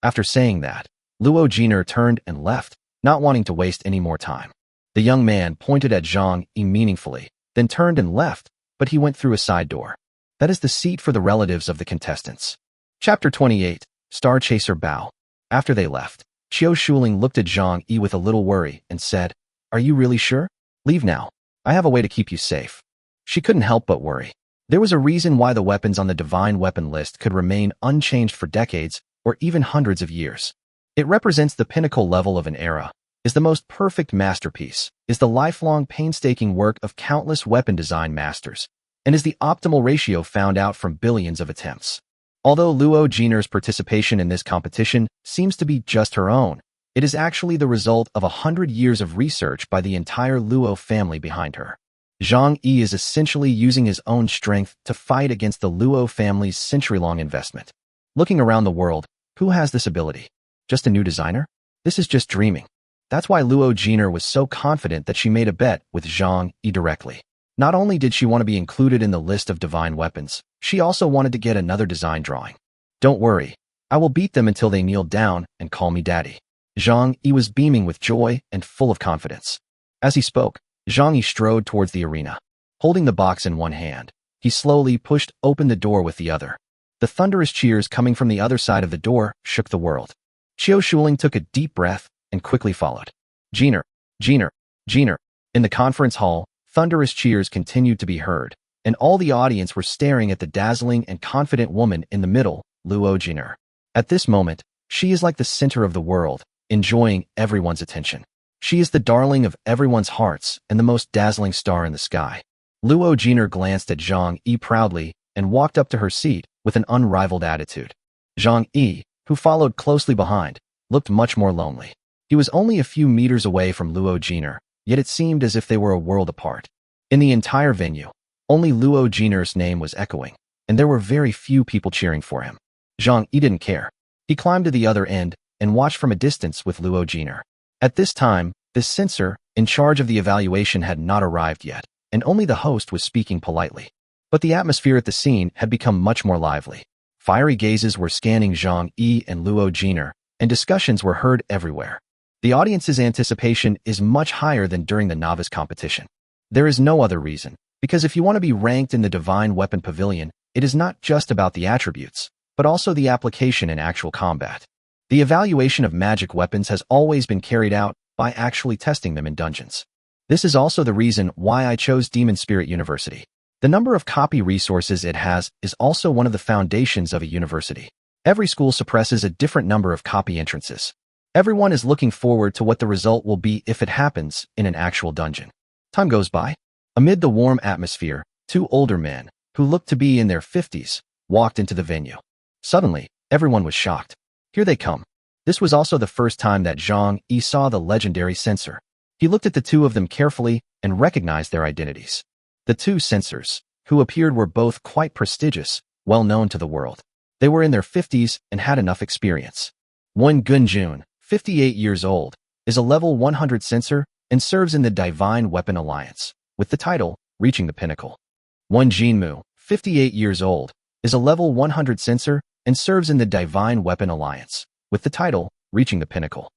After saying that, Luo Jiner turned and left, not wanting to waste any more time. The young man pointed at Zhang Yi meaningfully, then turned and left, but he went through a side door. That is the seat for the relatives of the contestants. Chapter 28, Star Chaser Bao. After they left, Qiu Shuling looked at Zhang Yi with a little worry and said, Are you really sure? Leave now. I have a way to keep you safe. She couldn't help but worry. There was a reason why the weapons on the divine weapon list could remain unchanged for decades or even hundreds of years. It represents the pinnacle level of an era, is the most perfect masterpiece, is the lifelong painstaking work of countless weapon design masters, and is the optimal ratio found out from billions of attempts. Although Luo Jiner's participation in this competition seems to be just her own, it is actually the result of 100 years of research by the entire Luo family behind her. Zhang Yi is essentially using his own strength to fight against the Luo family's century-long investment. Looking around the world, who has this ability? Just a new designer? This is just dreaming. That's why Luo Jiner was so confident that she made a bet with Zhang Yi directly. Not only did she want to be included in the list of divine weapons, she also wanted to get another design drawing. Don't worry, I will beat them until they kneel down and call me daddy. Zhang Yi was beaming with joy and full of confidence. As he spoke, Zhang Yi strode towards the arena. Holding the box in one hand, he slowly pushed open the door with the other. The thunderous cheers coming from the other side of the door shook the world. Qiu Shuling took a deep breath and quickly followed. Jiner, Jiner, Jiner. In the conference hall, thunderous cheers continued to be heard, and all the audience were staring at the dazzling and confident woman in the middle, Luo Jiner. At this moment, she is like the center of the world, enjoying everyone's attention. She is the darling of everyone's hearts and the most dazzling star in the sky. Luo Jiner glanced at Zhang Yi proudly and walked up to her seat with an unrivaled attitude. Zhang Yi, who followed closely behind, looked much more lonely. He was only a few meters away from Luo Jiner, yet it seemed as if they were a world apart. In the entire venue, only Luo Jiner's name was echoing, and there were very few people cheering for him. Zhang Yi didn't care. He climbed to the other end and watched from a distance with Luo Jiner. At this time, the censor, in charge of the evaluation, had not arrived yet, and only the host was speaking politely. But the atmosphere at the scene had become much more lively. Fiery gazes were scanning Zhang Yi and Luo Jiner, and discussions were heard everywhere. The audience's anticipation is much higher than during the novice competition. There is no other reason, because if you want to be ranked in the Divine Weapon Pavilion, it is not just about the attributes, but also the application in actual combat. The evaluation of magic weapons has always been carried out by actually testing them in dungeons. This is also the reason why I chose Demon Spirit University. The number of copy resources it has is also one of the foundations of a university. Every school suppresses a different number of copy entrances. Everyone is looking forward to what the result will be if it happens in an actual dungeon. Time goes by. Amid the warm atmosphere, two older men, who looked to be in their 50s, walked into the venue. Suddenly, everyone was shocked. Here they come. This was also the first time that Zhang Yi saw the legendary censor. He looked at the two of them carefully and recognized their identities. The two censors, who appeared, were both quite prestigious, well known to the world. They were in their 50s and had enough experience. Wen Gunjun, 58 years old, is a level 100 censor and serves in the Divine Weapon Alliance, with the title, Reaching the Pinnacle. Wen Jinmu, 58 years old, is a level 100 censor and serves in the Divine Weapon Alliance, with the title, Reaching the Pinnacle.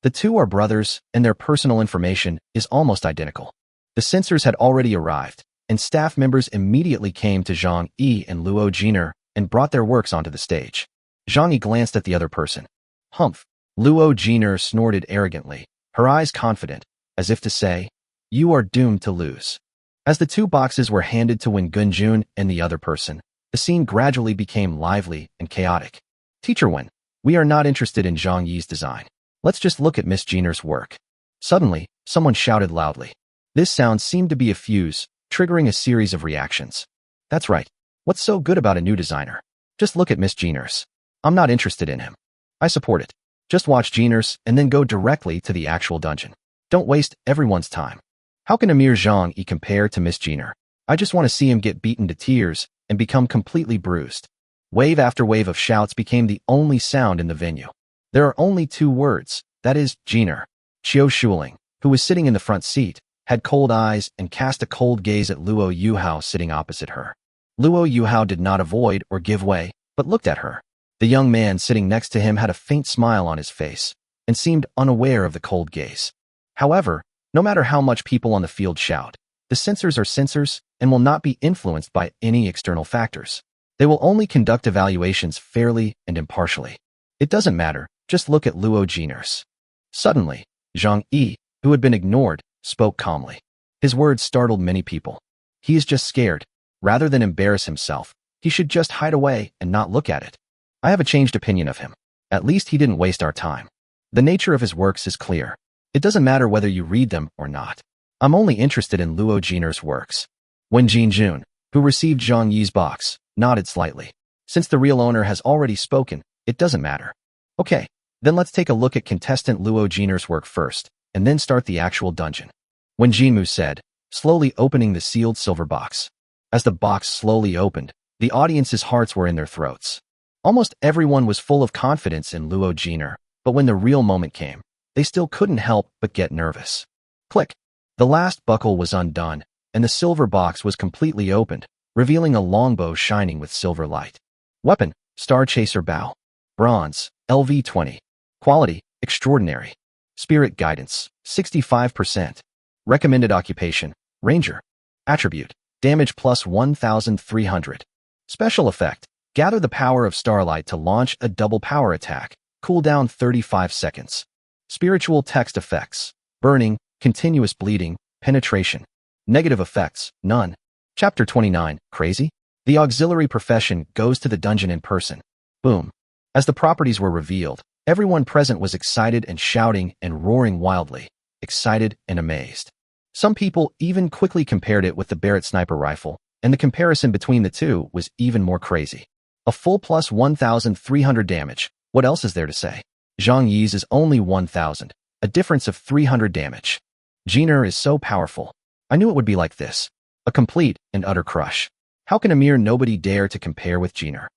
The two are brothers, and their personal information is almost identical. The censors had already arrived, and staff members immediately came to Zhang Yi and Luo Jiner and brought their works onto the stage. Zhang Yi glanced at the other person. Humph. Luo Jiner snorted arrogantly, her eyes confident, as if to say, "You are doomed to lose." As the two boxes were handed to Wen Gunjun and the other person, the scene gradually became lively and chaotic. "Teacher Wen, we are not interested in Zhang Yi's design. Let's just look at Miss Jiner's work." Suddenly, someone shouted loudly. This sound seemed to be a fuse, triggering a series of reactions. "That's right. What's so good about a new designer? Just look at Miss Jiner's. I'm not interested in him. I support it. Just watch Jiner's and then go directly to the actual dungeon. Don't waste everyone's time. How can a mere Zhang Yi compare to Miss Jiner? I just want to see him get beaten to tears and become completely bruised." Wave after wave of shouts became the only sound in the venue. There are only two words, that is, Jiner. Qiu Shuling, who was sitting in the front seat, had cold eyes and cast a cold gaze at Luo Yuhao sitting opposite her. Luo Yuhao did not avoid or give way, but looked at her. The young man sitting next to him had a faint smile on his face and seemed unaware of the cold gaze. However, no matter how much people on the field shout, the censors are censors and will not be influenced by any external factors. They will only conduct evaluations fairly and impartially. It doesn't matter, just look at Luo Jiner's. Suddenly, Zhang Yi, who had been ignored, spoke calmly. His words startled many people. He is just scared. Rather than embarrass himself, he should just hide away and not look at it. I have a changed opinion of him. At least he didn't waste our time. The nature of his works is clear. It doesn't matter whether you read them or not. I'm only interested in Luo Jiner's works. Wen Jinjun, who received Zhang Yi's box, nodded slightly. Since the real owner has already spoken, it doesn't matter. Okay, then let's take a look at contestant Luo Jiner's work first, and then start the actual dungeon. Wen Jinmu said, slowly opening the sealed silver box. As the box slowly opened, the audience's hearts were in their throats. Almost everyone was full of confidence in Luo Jiner, but when the real moment came, they still couldn't help but get nervous. Click. The last buckle was undone, and the silver box was completely opened, revealing a longbow shining with silver light. Weapon, Star Chaser Bow. Bronze, LV20. Quality, extraordinary. Spirit Guidance, 65%. Recommended Occupation, Ranger. Attribute, Damage plus 1,300. Special Effect, gather the power of starlight to launch a double power attack. Cooldown 35 seconds. Spiritual Text Effects, Burning, Continuous Bleeding, Penetration. Negative Effects, None. Chapter 29, Crazy? The auxiliary profession goes to the dungeon in person. Boom. As the properties were revealed, everyone present was excited and shouting and roaring wildly, excited and amazed. Some people even quickly compared it with the Barrett sniper rifle, and the comparison between the two was even more crazy. A full plus 1,300 damage. What else is there to say? Zhang Yi's is only 1,000, a difference of 300 damage. Jiner is so powerful. I knew it would be like this. A complete and utter crush. How can a mere nobody dare to compare with Jiner?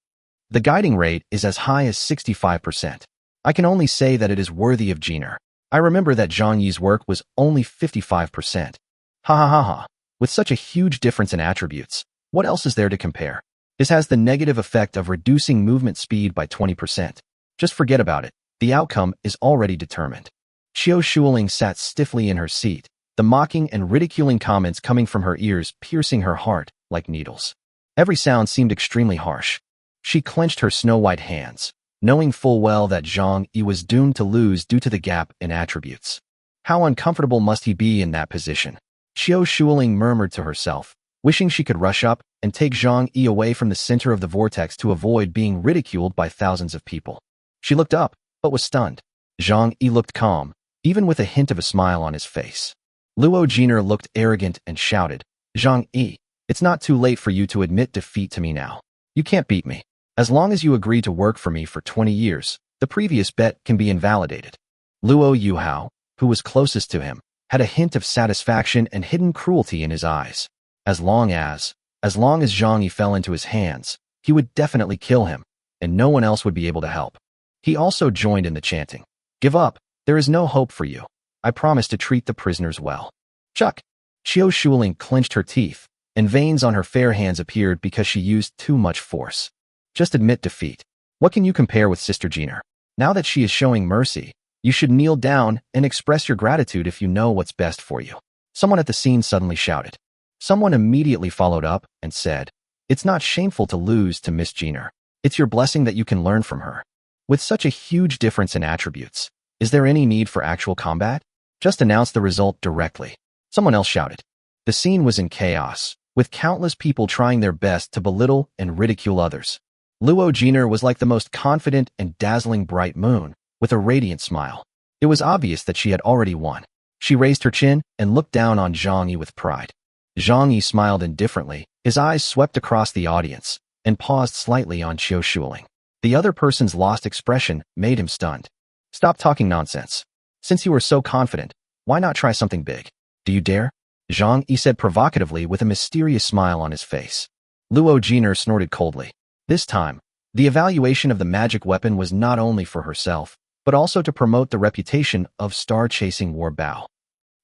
The guiding rate is as high as 65%. I can only say that it is worthy of Jiner. I remember that Zhang Yi's work was only 55%. Ha ha ha ha. With such a huge difference in attributes, what else is there to compare? This has the negative effect of reducing movement speed by 20%. Just forget about it. The outcome is already determined. Qiu Shuling sat stiffly in her seat, the mocking and ridiculing comments coming from her ears piercing her heart like needles. Every sound seemed extremely harsh. She clenched her snow-white hands, knowing full well that Zhang Yi was doomed to lose due to the gap in attributes. How uncomfortable must he be in that position? Qiu Shuling murmured to herself, wishing she could rush up and take Zhang Yi away from the center of the vortex to avoid being ridiculed by thousands of people. She looked up, but was stunned. Zhang Yi looked calm, even with a hint of a smile on his face. Luo Jiner looked arrogant and shouted, Zhang Yi, it's not too late for you to admit defeat to me now. You can't beat me. As long as you agree to work for me for 20 years, the previous bet can be invalidated. Luo Yuhao, who was closest to him, had a hint of satisfaction and hidden cruelty in his eyes. As long as Zhang Yi fell into his hands, he would definitely kill him, and no one else would be able to help. He also joined in the chanting. Give up, there is no hope for you. I promise to treat the prisoners well. Chuck! Qiu Shuling clenched her teeth, and veins on her fair hands appeared because she used too much force. Just admit defeat. What can you compare with Sister Jiner? Now that she is showing mercy, you should kneel down and express your gratitude if you know what's best for you. Someone at the scene suddenly shouted. Someone immediately followed up and said, it's not shameful to lose to Miss Jiner. It's your blessing that you can learn from her. With such a huge difference in attributes, is there any need for actual combat? Just announce the result directly. Someone else shouted. The scene was in chaos, with countless people trying their best to belittle and ridicule others. Luo Jiner was like the most confident and dazzling bright moon, with a radiant smile. It was obvious that she had already won. She raised her chin and looked down on Zhang Yi with pride. Zhang Yi smiled indifferently, his eyes swept across the audience, and paused slightly on Qiu Shuling. The other person's lost expression made him stunned. Stop talking nonsense. Since you were so confident, why not try something big? Do you dare? Zhang Yi said provocatively with a mysterious smile on his face. Luo Jiner snorted coldly. This time, the evaluation of the magic weapon was not only for herself, but also to promote the reputation of star-chasing War Bao.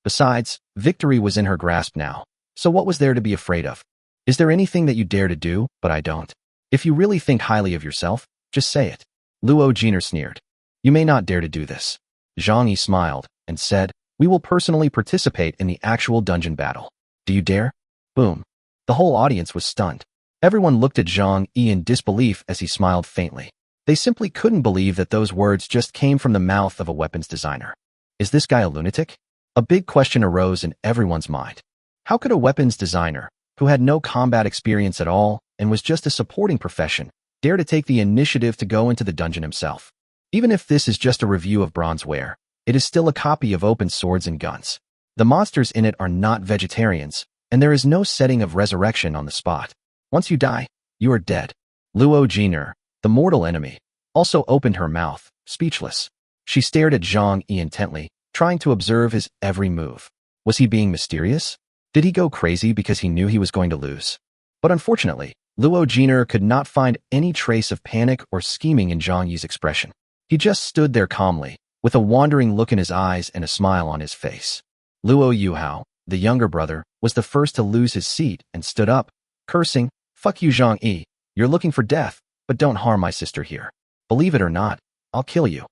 Besides, victory was in her grasp now, so what was there to be afraid of? Is there anything that you dare to do, but I don't? If you really think highly of yourself, just say it. Luo Jiner sneered. You may not dare to do this. Zhang Yi smiled and said, we will personally participate in the actual dungeon battle. Do you dare? Boom. The whole audience was stunned. Everyone looked at Zhang Yi in disbelief as he smiled faintly. They simply couldn't believe that those words just came from the mouth of a weapons designer. Is this guy a lunatic? A big question arose in everyone's mind. How could a weapons designer, who had no combat experience at all and was just a supporting profession, dare to take the initiative to go into the dungeon himself? Even if this is just a review of bronzeware, it is still a copy of open swords and guns. The monsters in it are not vegetarians, and there is no setting of resurrection on the spot. Once you die, you are dead. Luo Jiner, the mortal enemy, also opened her mouth, speechless. She stared at Zhang Yi intently, trying to observe his every move. Was he being mysterious? Did he go crazy because he knew he was going to lose? But unfortunately, Luo Jiner could not find any trace of panic or scheming in Zhang Yi's expression. He just stood there calmly, with a wandering look in his eyes and a smile on his face. Luo Yuhao, the younger brother, was the first to lose his seat and stood up, cursing, Fuck you, Zhang Yi. You're looking for death, but don't harm my sister here. Believe it or not, I'll kill you.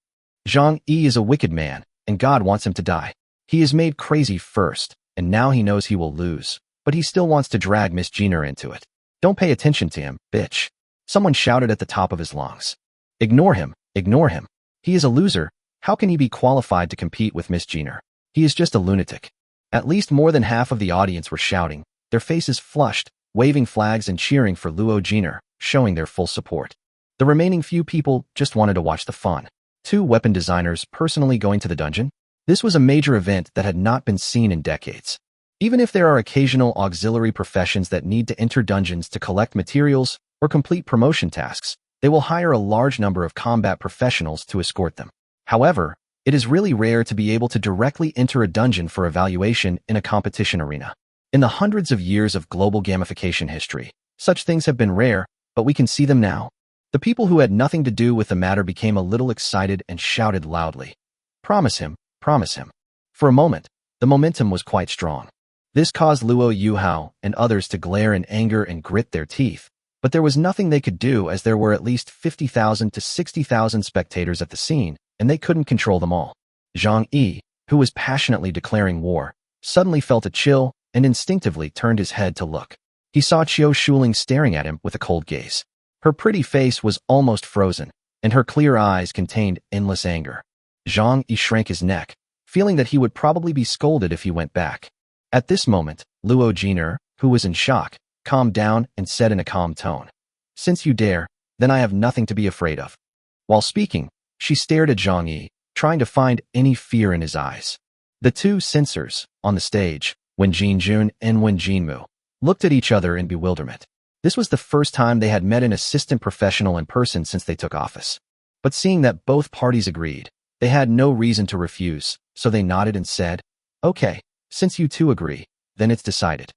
Zhang Yi is a wicked man, and God wants him to die. He is made crazy first, and now he knows he will lose, but he still wants to drag Miss Jiner into it. Don't pay attention to him, bitch. Someone shouted at the top of his lungs. Ignore him, ignore him. He is a loser. How can he be qualified to compete with Miss Jiner? He is just a lunatic. At least more than half of the audience were shouting, their faces flushed, waving flags and cheering for Luo Jiner, showing their full support. The remaining few people just wanted to watch the fun. 2 weapon designers personally going to the dungeon? This was a major event that had not been seen in decades. Even if there are occasional auxiliary professions that need to enter dungeons to collect materials or complete promotion tasks, they will hire a large number of combat professionals to escort them. However, it is really rare to be able to directly enter a dungeon for evaluation in a competition arena. In the hundreds of years of global gamification history, such things have been rare, but we can see them now. The people who had nothing to do with the matter became a little excited and shouted loudly. Promise him, promise him. For a moment, the momentum was quite strong. This caused Luo Yuhao and others to glare in anger and grit their teeth, but there was nothing they could do as there were at least 50,000 to 60,000 spectators at the scene, and they couldn't control them all. Zhang Yi, who was passionately declaring war, suddenly felt a chill and instinctively turned his head to look. He saw Qiu Shuling staring at him with a cold gaze. Her pretty face was almost frozen, and her clear eyes contained endless anger. Zhang Yi shrank his neck, feeling that he would probably be scolded if he went back. At this moment, Luo Jiner, who was in shock, calmed down and said in a calm tone, "Since you dare, then I have nothing to be afraid of." While speaking, she stared at Zhang Yi, trying to find any fear in his eyes. The two censors, on the stage, Wen Jinjun and Wen Jinmu, looked at each other in bewilderment. This was the first time they had met an assistant professional in person since they took office. But seeing that both parties agreed, they had no reason to refuse, so they nodded and said, "Okay, since you two agree, then it's decided."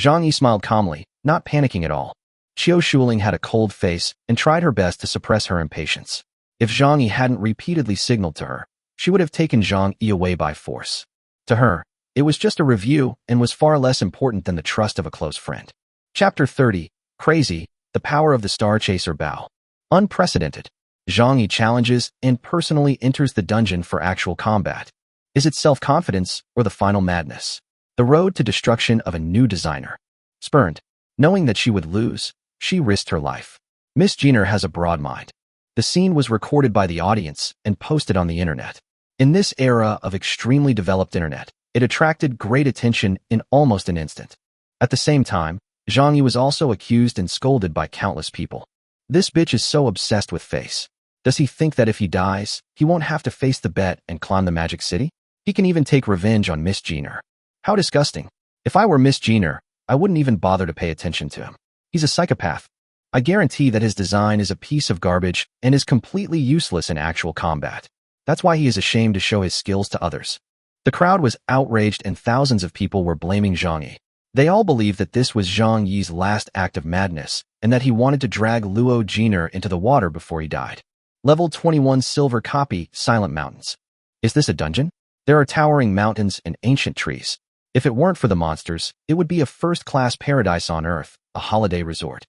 Zhang Yi smiled calmly, not panicking at all. Qiu Shuling had a cold face and tried her best to suppress her impatience. If Zhang Yi hadn't repeatedly signaled to her, she would have taken Zhang Yi away by force. To her, it was just a review and was far less important than the trust of a close friend. Chapter 30, Crazy, the Power of the Star Chaser Bao. Unprecedented. Zhang Yi challenges and personally enters the dungeon for actual combat. Is it self-confidence or the final madness? The road to destruction of a new designer. Spurned. Knowing that she would lose, she risked her life. Miss Jenner has a broad mind. The scene was recorded by the audience and posted on the internet. In this era of extremely developed internet, it attracted great attention in almost an instant. At the same time, Zhang Yi was also accused and scolded by countless people. This bitch is so obsessed with face. Does he think that if he dies, he won't have to face the bet and climb the Magic City? He can even take revenge on Miss Jenner. How disgusting. If I were Miss Jenner, I wouldn't even bother to pay attention to him. He's a psychopath. I guarantee that his design is a piece of garbage and is completely useless in actual combat. That's why he is ashamed to show his skills to others. The crowd was outraged and thousands of people were blaming Zhang Yi. They all believed that this was Zhang Yi's last act of madness and that he wanted to drag Luo Jiner into the water before he died. Level 21 Silver Copy, Silent Mountains. Is this a dungeon? There are towering mountains and ancient trees. If it weren't for the monsters, it would be a first-class paradise on Earth, a holiday resort.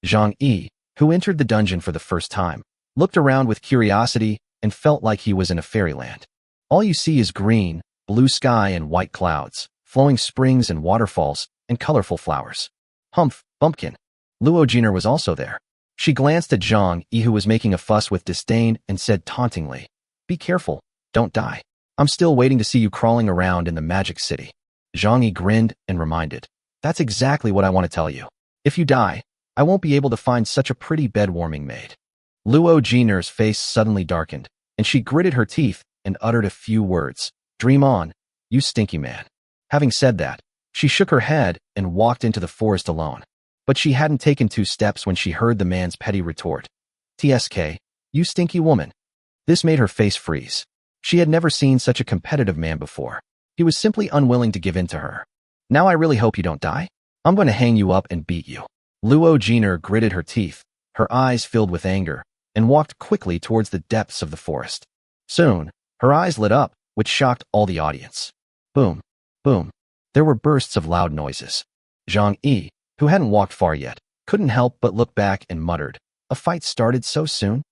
Zhang Yi, who entered the dungeon for the first time, looked around with curiosity and felt like he was in a fairyland. All you see is green, blue sky and white clouds, flowing springs and waterfalls, and colorful flowers. Humph, bumpkin. Luo Jiner was also there. She glanced at Zhang Yi, who was making a fuss with disdain, and said tauntingly, "Be careful, don't die. I'm still waiting to see you crawling around in the Magic City." Zhang Yi grinned and reminded, "That's exactly what I want to tell you. If you die, I won't be able to find such a pretty bed-warming maid." Luo Jiner's face suddenly darkened, and she gritted her teeth and uttered a few words. "Dream on, you stinky man." Having said that, she shook her head and walked into the forest alone. But she hadn't taken 2 steps when she heard the man's petty retort. "TSK, you stinky woman." This made her face freeze. She had never seen such a competitive man before. He was simply unwilling to give in to her. "Now I really hope you don't die. I'm going to hang you up and beat you." Luo Jiner gritted her teeth, her eyes filled with anger, and walked quickly towards the depths of the forest. Soon, her eyes lit up, which shocked all the audience. Boom, boom. There were bursts of loud noises. Zhang Yi, who hadn't walked far yet, couldn't help but look back and muttered, "A fight started so soon?"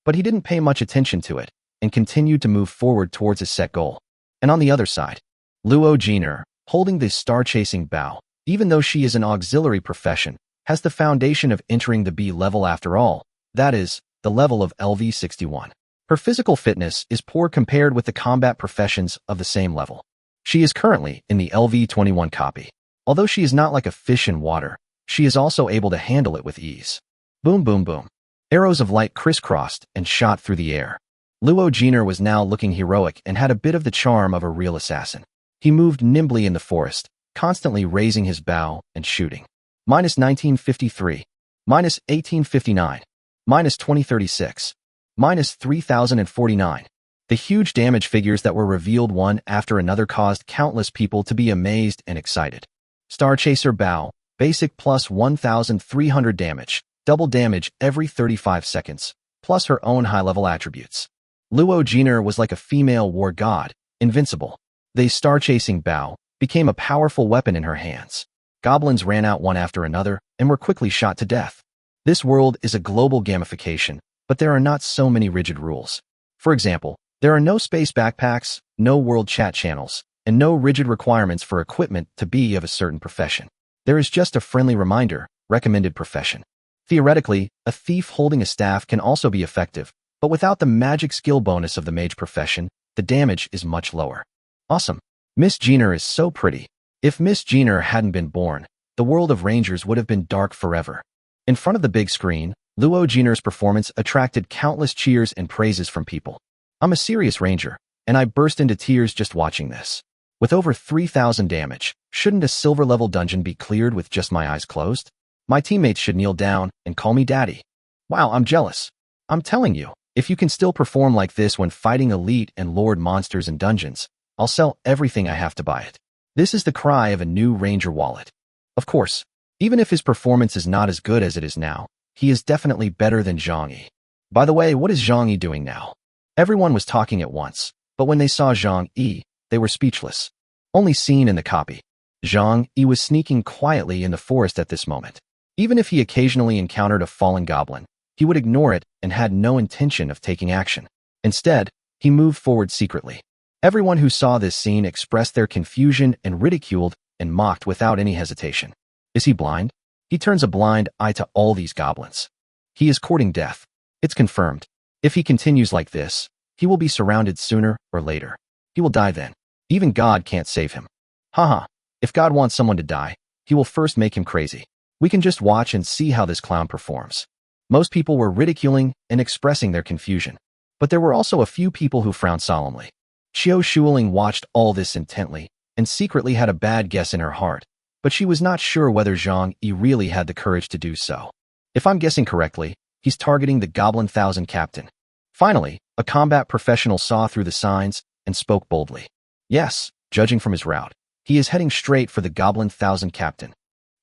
But he didn't pay much attention to it, and continued to move forward towards his set goal. And on the other side, Luo Jiner, holding the star-chasing Bao, even though she is an auxiliary profession, has the foundation of entering the B level after all, that is, the level of LV61. Her physical fitness is poor compared with the combat professions of the same level. She is currently in the LV21 copy. Although she is not like a fish in water, she is also able to handle it with ease. Boom, boom, boom. Arrows of light crisscrossed and shot through the air. Luo Jiner was now looking heroic and had a bit of the charm of a real assassin. He moved nimbly in the forest, constantly raising his bow and shooting. Minus 1953. Minus 1859. Minus 2036. Minus 3049. The huge damage figures that were revealed one after another caused countless people to be amazed and excited. Star Chaser Bao, basic plus 1,300 damage, double damage every 35 seconds, plus her own high-level attributes. Luo Jiner was like a female war god, invincible. The star-chasing Bao became a powerful weapon in her hands. Goblins ran out one after another and were quickly shot to death. This world is a global gamification, but there are not so many rigid rules. For example, there are no space backpacks, no world chat channels, and no rigid requirements for equipment to be of a certain profession. There is just a friendly reminder, recommended profession. Theoretically, a thief holding a staff can also be effective, but without the magic skill bonus of the mage profession, the damage is much lower. Awesome. Miss Jenner is so pretty. If Miss Jenner hadn't been born, the world of Rangers would have been dark forever. In front of the big screen, Luo Jenner's performance attracted countless cheers and praises from people. I'm a serious Ranger, and I burst into tears just watching this. With over 3,000 damage, shouldn't a silver-level dungeon be cleared with just my eyes closed? My teammates should kneel down and call me daddy. Wow, I'm jealous. I'm telling you, if you can still perform like this when fighting elite and lord monsters in dungeons, I'll sell everything I have to buy it. This is the cry of a new Ranger wallet. Of course, even if his performance is not as good as it is now, he is definitely better than Zhang Yi. By the way, what is Zhang Yi doing now? Everyone was talking at once, but when they saw Zhang Yi, they were speechless. Only seen in the copy. Zhang Yi was sneaking quietly in the forest at this moment. Even if he occasionally encountered a fallen goblin, he would ignore it and had no intention of taking action. Instead, he moved forward secretly. Everyone who saw this scene expressed their confusion and ridiculed and mocked without any hesitation. Is he blind? He turns a blind eye to all these goblins. He is courting death. It's confirmed. If he continues like this, he will be surrounded sooner or later. He will die then. Even God can't save him. Haha. If God wants someone to die, he will first make him crazy. We can just watch and see how this clown performs. Most people were ridiculing and expressing their confusion. But there were also a few people who frowned solemnly. Xiao Shuling watched all this intently and secretly had a bad guess in her heart, but she was not sure whether Zhang Yi really had the courage to do so. If I'm guessing correctly, he's targeting the Goblin 1000 captain. Finally, a combat professional saw through the signs and spoke boldly. Yes, judging from his route, he is heading straight for the Goblin 1000 captain.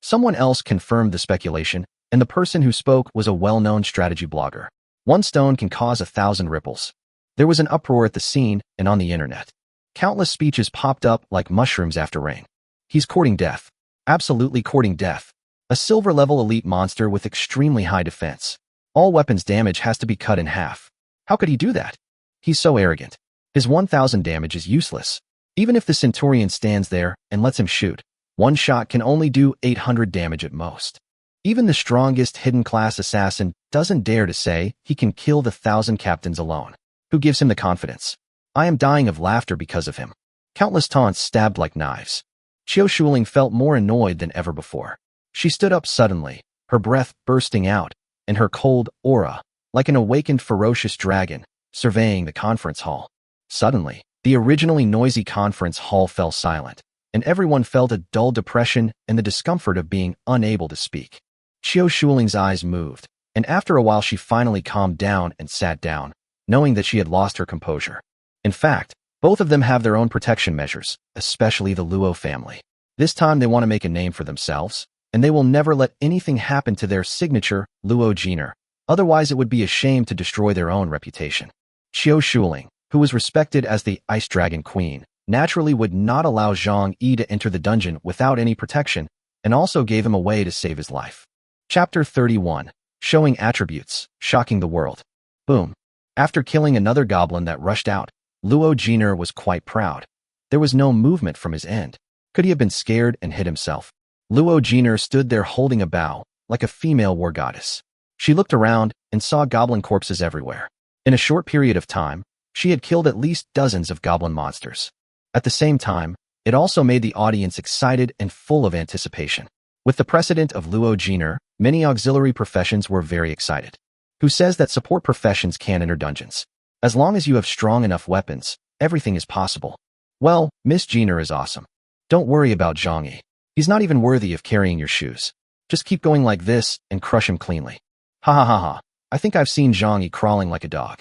Someone else confirmed the speculation, and the person who spoke was a well-known strategy blogger. One stone can cause 1,000 ripples. There was an uproar at the scene and on the internet. Countless speeches popped up like mushrooms after rain. He's courting death. Absolutely courting death. A silver-level elite monster with extremely high defense. All weapons damage has to be cut in half. How could he do that? He's so arrogant. His 1,000 damage is useless. Even if the Centurion stands there and lets him shoot, one shot can only do 800 damage at most. Even the strongest hidden class assassin doesn't dare to say he can kill the 1,000 captains alone. Who gives him the confidence? I am dying of laughter because of him. Countless taunts stabbed like knives. Xiao Shuling felt more annoyed than ever before. She stood up suddenly, her breath bursting out, and her cold aura, like an awakened ferocious dragon, surveying the conference hall. Suddenly, the originally noisy conference hall fell silent, and everyone felt a dull depression and the discomfort of being unable to speak. Xiao Shuling's eyes moved, and after a while she finally calmed down and sat down, knowing that she had lost her composure. In fact, both of them have their own protection measures, especially the Luo family. This time they want to make a name for themselves, and they will never let anything happen to their signature, Luo Jenner. Otherwise it would be a shame to destroy their own reputation. Xiao Shuling, who was respected as the Ice Dragon Queen, naturally would not allow Zhang Yi to enter the dungeon without any protection, and also gave him a way to save his life. Chapter 31. Showing Attributes, Shocking the World. Boom. After killing another goblin that rushed out, Luo Jenner was quite proud. There was no movement from his end. Could he have been scared and hid himself? Luo Jenner stood there holding a bow, like a female war goddess. She looked around and saw goblin corpses everywhere. In a short period of time, she had killed at least dozens of goblin monsters. At the same time, it also made the audience excited and full of anticipation. With the precedent of Luo Jenner, many auxiliary professions were very excited. Who says that support professions can't enter dungeons? As long as you have strong enough weapons, everything is possible. Well, Miss Jenner is awesome. Don't worry about Zhang Yi. He's not even worthy of carrying your shoes. Just keep going like this and crush him cleanly. Ha ha ha ha. I think I've seen Zhang Yi crawling like a dog.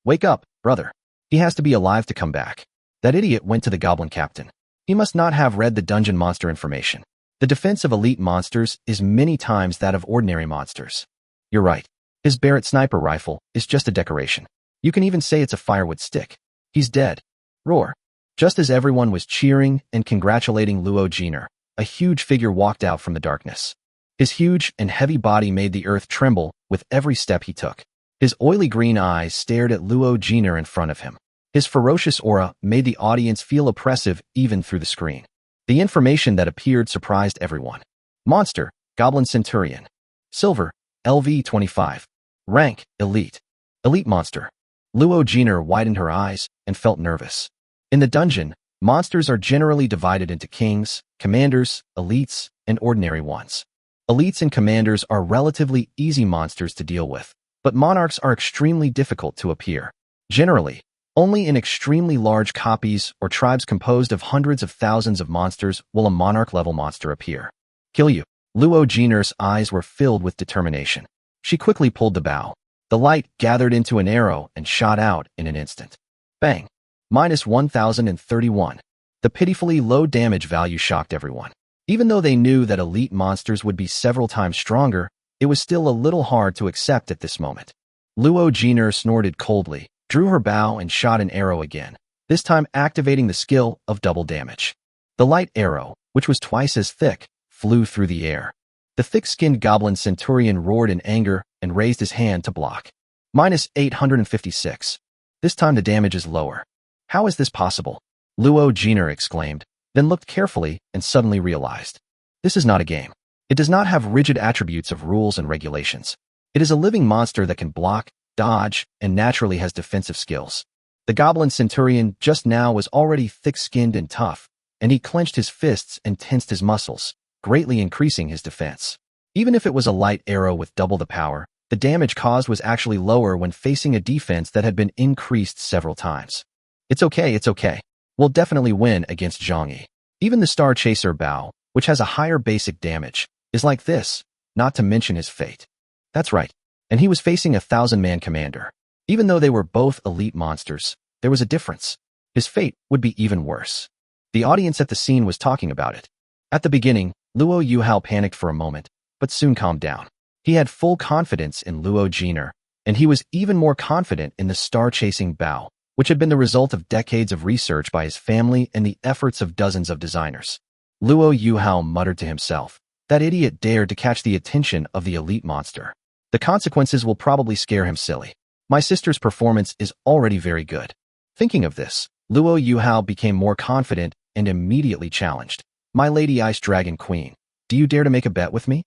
Wake up, brother. He has to be alive to come back. That idiot went to the goblin captain. He must not have read the dungeon monster information. The defense of elite monsters is many times that of ordinary monsters. You're right. His Barrett sniper rifle is just a decoration. You can even say it's a firewood stick. He's dead. Roar. Just as everyone was cheering and congratulating Luo Jenner, a huge figure walked out from the darkness. His huge and heavy body made the earth tremble with every step he took. His oily green eyes stared at Luo Jenner in front of him. His ferocious aura made the audience feel oppressive even through the screen. The information that appeared surprised everyone. Monster, Goblin Centurion. Silver, LV-25. Rank, Elite. Elite Monster. Luo Jenner widened her eyes and felt nervous. In the dungeon, Monsters are generally divided into kings, commanders, elites, and ordinary ones. Elites and commanders are relatively easy monsters to deal with, but monarchs are extremely difficult to appear. Generally, only in extremely large copies or tribes composed of hundreds of thousands of monsters will a monarch-level monster appear. Kill you. Luo Jiner's eyes were filled with determination. She quickly pulled the bow. The light gathered into an arrow and shot out in an instant. Bang! Minus 1031. The pitifully low damage value shocked everyone. Even though they knew that elite monsters would be several times stronger, it was still a little hard to accept at this moment. Luo Jiner snorted coldly, drew her bow and shot an arrow again, this time activating the skill of double damage. The light arrow, which was twice as thick, flew through the air. The thick-skinned goblin centurion roared in anger and raised his hand to block. Minus 856. This time the damage is lower. How is this possible? Luo Jiner exclaimed, then looked carefully and suddenly realized. This is not a game. It does not have rigid attributes of rules and regulations. It is a living monster that can block, dodge, and naturally has defensive skills. The goblin centurion just now was already thick-skinned and tough, and he clenched his fists and tensed his muscles, greatly increasing his defense. Even if it was a light arrow with double the power, the damage caused was actually lower when facing a defense that had been increased several times. It's okay. We'll definitely win against Zhang Yi. Even the Star Chaser Bao, which has a higher basic damage, is like this, not to mention his fate. That's right. And he was facing a 1,000-man commander. Even though they were both elite monsters, there was a difference. His fate would be even worse. The audience at the scene was talking about it. At the beginning, Luo Yuhao panicked for a moment, but soon calmed down. He had full confidence in Luo Jiner, and he was even more confident in the star-chasing Bao, which had been the result of decades of research by his family and the efforts of dozens of designers. Luo Yuhao muttered to himself, that idiot dared to catch the attention of the elite monster. The consequences will probably scare him silly. My sister's performance is already very good. Thinking of this, Luo Yuhao became more confident and immediately challenged. My Lady Ice Dragon Queen, do you dare to make a bet with me?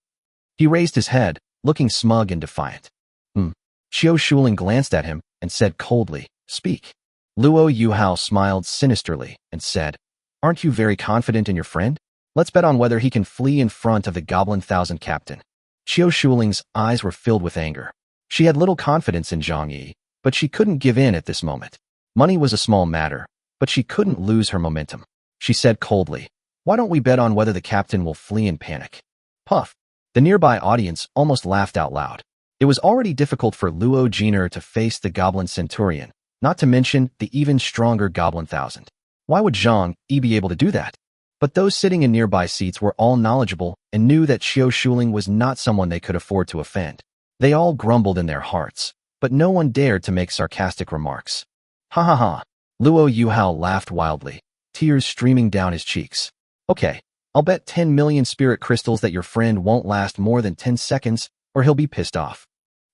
He raised his head, looking smug and defiant. Xiao Shuling glanced at him and said coldly, speak. Luo Yuhao smiled sinisterly and said, aren't you very confident in your friend? Let's bet on whether he can flee in front of the Goblin 1,000 captain. Xiao Shuling's eyes were filled with anger. She had little confidence in Zhang Yi, but she couldn't give in at this moment. Money was a small matter, but she couldn't lose her momentum. She said coldly, why don't we bet on whether the captain will flee in panic? Puff. The nearby audience almost laughed out loud. It was already difficult for Luo Jiner to face the Goblin Centurion, not to mention the even stronger Goblin 1,000. Why would Zhang Yi be able to do that? But those sitting in nearby seats were all knowledgeable and knew that Xiao Shuling was not someone they could afford to offend. They all grumbled in their hearts, but no one dared to make sarcastic remarks. Ha ha ha. Luo Yuhao laughed wildly, tears streaming down his cheeks. Okay, I'll bet 10 million spirit crystals that your friend won't last more than 10 seconds, or he'll be pissed off.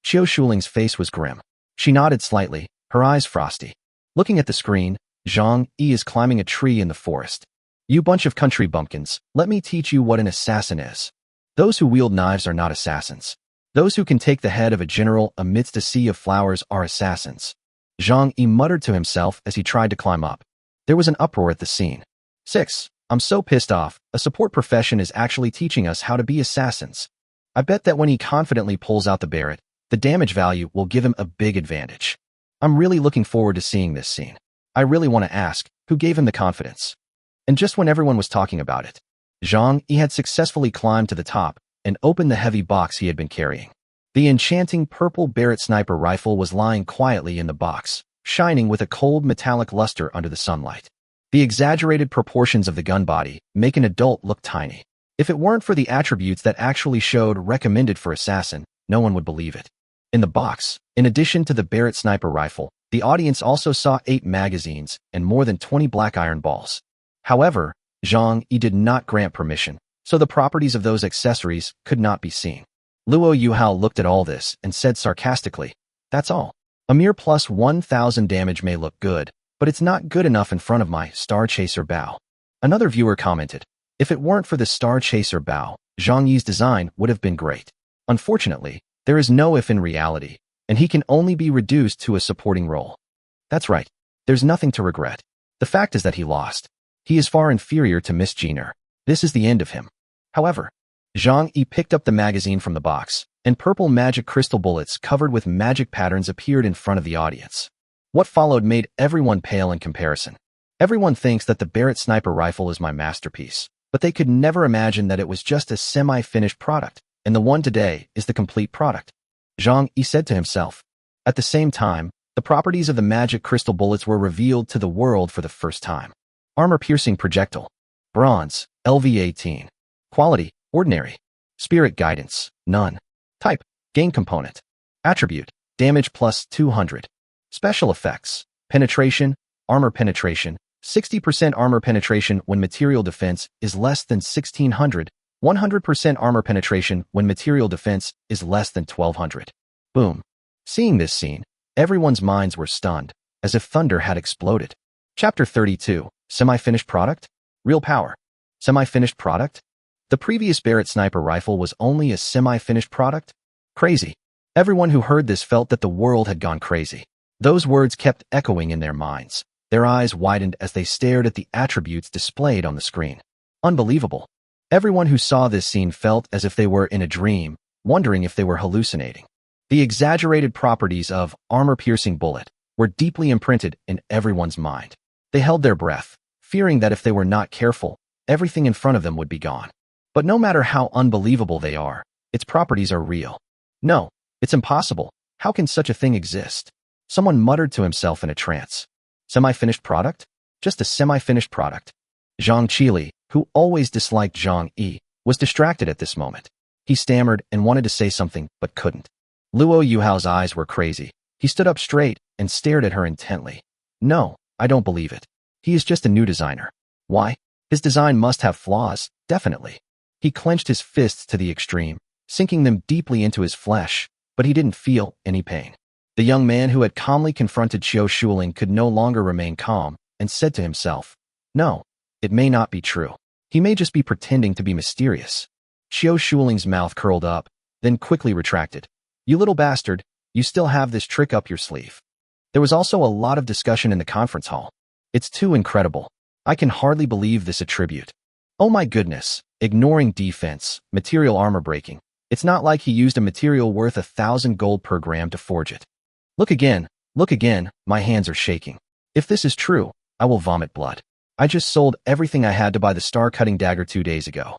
Xiao Shuling's face was grim. She nodded slightly, her eyes frosty. Looking at the screen, Zhang Yi is climbing a tree in the forest. You bunch of country bumpkins, let me teach you what an assassin is. Those who wield knives are not assassins. Those who can take the head of a general amidst a sea of flowers are assassins. Zhang Yi muttered to himself as he tried to climb up. There was an uproar at the scene. 6. I'm so pissed off, a support profession is actually teaching us how to be assassins. I bet that when he confidently pulls out the Barrett, the damage value will give him a big advantage. I'm really looking forward to seeing this scene. I really want to ask, who gave him the confidence? And just when everyone was talking about it, Zhang Yi had successfully climbed to the top and opened the heavy box he had been carrying. The enchanting purple Barrett sniper rifle was lying quietly in the box, shining with a cold metallic luster under the sunlight. The exaggerated proportions of the gun body make an adult look tiny. If it weren't for the attributes that actually showed recommended for assassin, no one would believe it. In the box, in addition to the Barrett sniper rifle, the audience also saw 8 magazines and more than 20 black iron balls. However, Zhang Yi did not grant permission, so the properties of those accessories could not be seen. Luo Yuhao looked at all this and said sarcastically, that's all. A mere plus 1,000 damage may look good, but it's not good enough in front of my Star Chaser Bao. Another viewer commented, if it weren't for the Star Chaser Bao, Zhang Yi's design would have been great. Unfortunately, there is no if in reality, and he can only be reduced to a supporting role. That's right. There's nothing to regret. The fact is that he lost. He is far inferior to Miss Jenner. This is the end of him. However, Zhang Yi picked up the magazine from the box, and purple magic crystal bullets covered with magic patterns appeared in front of the audience. What followed made everyone pale in comparison. Everyone thinks that the Barrett sniper rifle is my masterpiece, but they could never imagine that it was just a semi-finished product, and the one today is the complete product. Zhang Yi said to himself. At the same time, the properties of the magic crystal bullets were revealed to the world for the first time. Armor-piercing projectile. Bronze, LV18. Quality, ordinary. Spirit guidance, none. Type, gain component. Attribute, damage plus 200. Special effects, penetration, armor penetration, 60% armor penetration when material defense is less than 1600, 100% armor penetration when material defense is less than 1200. Boom. Seeing this scene, everyone's minds were stunned, as if thunder had exploded. Chapter 32, Semi-finished product? Real power. Semi-finished product? The previous Barrett sniper rifle was only a semi-finished product? Crazy. Everyone who heard this felt that the world had gone crazy. Those words kept echoing in their minds. Their eyes widened as they stared at the attributes displayed on the screen. Unbelievable. Everyone who saw this scene felt as if they were in a dream, wondering if they were hallucinating. The exaggerated properties of armor-piercing bullet were deeply imprinted in everyone's mind. They held their breath, fearing that if they were not careful, everything in front of them would be gone. But no matter how unbelievable they are, its properties are real. No, it's impossible. How can such a thing exist? Someone muttered to himself in a trance. Semi-finished product? Just a semi-finished product. Zhang Qili, who always disliked Zhang Yi, was distracted at this moment. He stammered and wanted to say something, but couldn't. Luo Yuhao's eyes were crazy. He stood up straight and stared at her intently. No, I don't believe it. He is just a new designer. Why? His design must have flaws, definitely. He clenched his fists to the extreme, sinking them deeply into his flesh, but he didn't feel any pain. The young man who had calmly confronted Qiu Shuling could no longer remain calm and said to himself, no, it may not be true. He may just be pretending to be mysterious. Qiu Shuling's mouth curled up, then quickly retracted. You little bastard, you still have this trick up your sleeve. There was also a lot of discussion in the conference hall. It's too incredible. I can hardly believe this attribute. Oh my goodness, ignoring defense, material armor breaking. It's not like he used a material worth 1,000 gold per gram to forge it. Look again, my hands are shaking. If this is true, I will vomit blood. I just sold everything I had to buy the star-cutting dagger 2 days ago.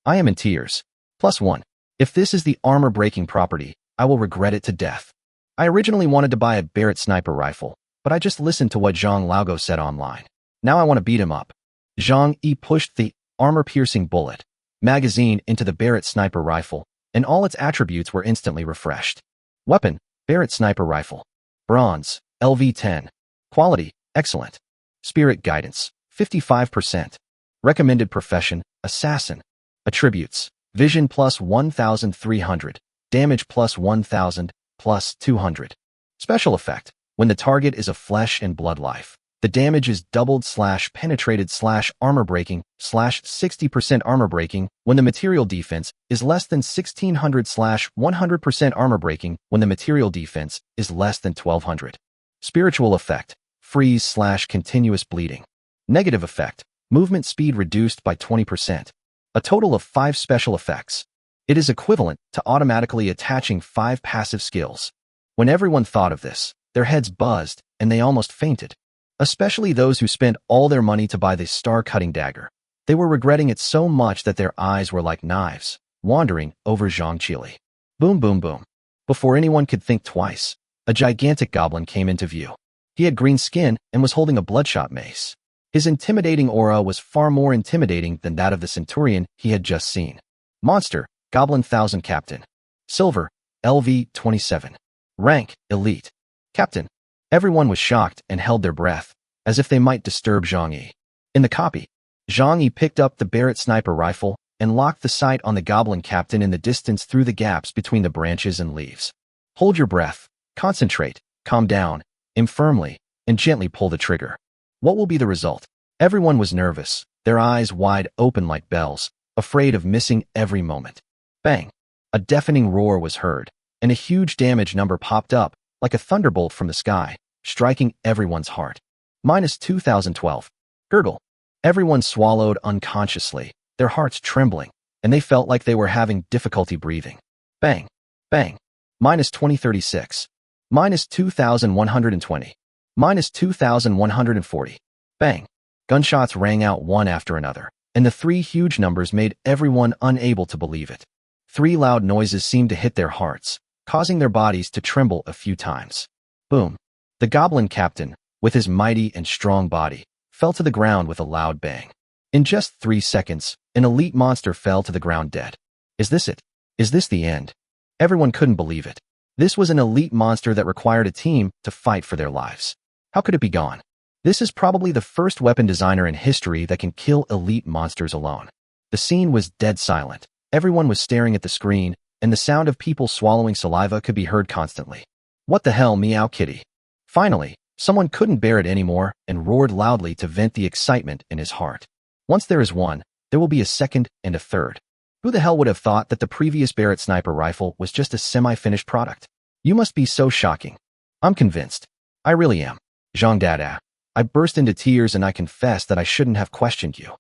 I am in tears. +1. If this is the armor-breaking property, I will regret it to death. I originally wanted to buy a Barrett sniper rifle, but I just listened to what Zhang Laogo said online. Now I want to beat him up. Zhang Yi pushed the armor-piercing bullet magazine into the Barrett sniper rifle, and all its attributes were instantly refreshed. Weapon, Barrett sniper rifle. Bronze, LV10. Quality, excellent. Spirit guidance, 55%. Recommended profession, assassin. Attributes, vision plus 1,300, damage plus 1,000, plus 200. Special effect, when the target is a flesh and blood life, the damage is doubled / penetrated / armor breaking / 60% armor breaking when the material defense is less than 1,600 / 100% armor breaking when the material defense is less than 1,200. Spiritual effect, freeze / continuous bleeding. Negative effect, movement speed reduced by 20%. A total of 5 special effects. It is equivalent to automatically attaching 5 passive skills. When everyone thought of this, their heads buzzed and they almost fainted. Especially those who spent all their money to buy this star-cutting dagger. They were regretting it so much that their eyes were like knives, wandering over Zhang Qili. Boom, boom, boom. Before anyone could think twice, a gigantic goblin came into view. He had green skin and was holding a bloodshot mace. His intimidating aura was far more intimidating than that of the centurion he had just seen. Monster, Goblin 1000 Captain. Silver, LV27. Rank, Elite. Captain. Everyone was shocked and held their breath, as if they might disturb Zhang Yi. In the copy, Zhang Yi picked up the Barrett sniper rifle and locked the sight on the goblin captain in the distance through the gaps between the branches and leaves. Hold your breath, concentrate, calm down, aim firmly, and gently pull the trigger. What will be the result? Everyone was nervous, their eyes wide open like bells, afraid of missing every moment. Bang! A deafening roar was heard, and a huge damage number popped up, like a thunderbolt from the sky, striking everyone's heart. -2012. Gurgle. Everyone swallowed unconsciously, their hearts trembling, and they felt like they were having difficulty breathing. Bang! Bang! Minus 2036. Minus 2120. Minus 2140. Bang! Gunshots rang out one after another, and the three huge numbers made everyone unable to believe it. Three loud noises seemed to hit their hearts, causing their bodies to tremble a few times. Boom! The goblin captain, with his mighty and strong body, fell to the ground with a loud bang. In just 3 seconds, an elite monster fell to the ground dead. Is this it? Is this the end? Everyone couldn't believe it. This was an elite monster that required a team to fight for their lives. How could it be gone? This is probably the first weapon designer in history that can kill elite monsters alone. The scene was dead silent. Everyone was staring at the screen, and the sound of people swallowing saliva could be heard constantly. What the hell, meow kitty? Finally, someone couldn't bear it anymore and roared loudly to vent the excitement in his heart. Once there is one, there will be a second and a third. Who the hell would have thought that the previous Barrett sniper rifle was just a semi-finished product? You must be so shocking. I'm convinced. I really am. Zhang Dada. I burst into tears and I confess that I shouldn't have questioned you.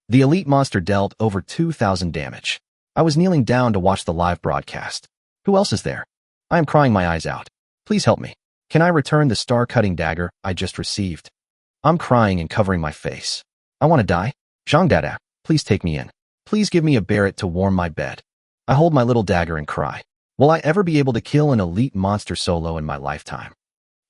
The elite monster dealt over 2,000 damage. I was kneeling down to watch the live broadcast. Who else is there? I am crying my eyes out. Please help me. Can I return the star-cutting dagger I just received? I'm crying and covering my face. I want to die. Zhang Dada, please take me in. Please give me a Barrett to warm my bed. I hold my little dagger and cry. Will I ever be able to kill an elite monster solo in my lifetime?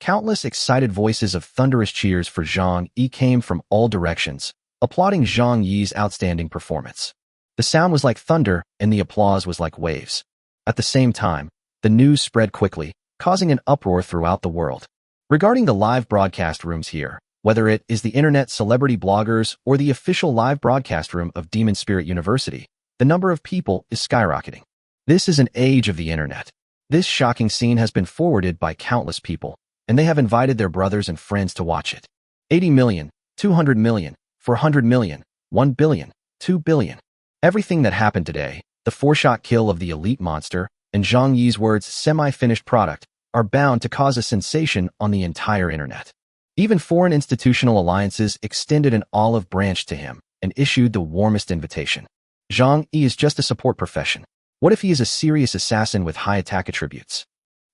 Countless excited voices of thunderous cheers for Zhang Yi came from all directions, applauding Zhang Yi's outstanding performance. The sound was like thunder, and the applause was like waves. At the same time, the news spread quickly, causing an uproar throughout the world. Regarding the live broadcast rooms here, whether it is the internet celebrity bloggers or the official live broadcast room of Demon Spirit University, the number of people is skyrocketing. This is an age of the internet. This shocking scene has been forwarded by countless people, and they have invited their brothers and friends to watch it. 80 million, 200 million, 400 million, 1 billion, 2 billion. Everything that happened today, the 4-shot kill of the elite monster, and Zhang Yi's words semi-finished product, are bound to cause a sensation on the entire internet. Even foreign institutional alliances extended an olive branch to him and issued the warmest invitation. Zhang Yi is just a support profession. What if he is a serious assassin with high attack attributes?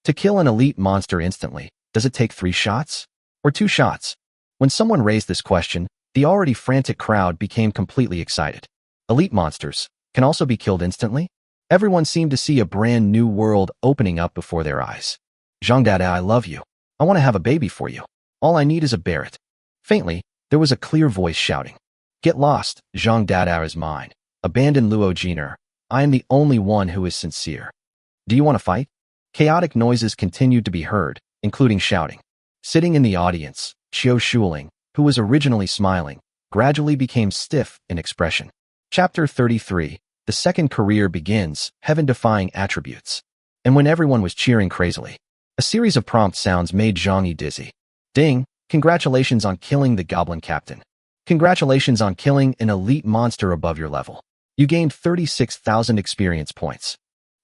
To kill an elite monster instantly, does it take 3 shots? Or 2 shots? When someone raised this question, the already frantic crowd became completely excited. Elite monsters can also be killed instantly? Everyone seemed to see a brand new world opening up before their eyes. Zhang Dada, I love you. I want to have a baby for you. All I need is a Barrett. Faintly, there was a clear voice shouting. Get lost, Zhang Dada is mine. Abandon Luo Jiner. I am the only one who is sincere. Do you want to fight? Chaotic noises continued to be heard, including shouting. Sitting in the audience, Qiu Shuling, who was originally smiling, gradually became stiff in expression. Chapter 33, The Second Career Begins, Heaven-Defying Attributes. And when everyone was cheering crazily, a series of prompt sounds made Zhang Yi dizzy. Ding! Congratulations on killing the goblin captain. Congratulations on killing an elite monster above your level. You gained 36,000 experience points.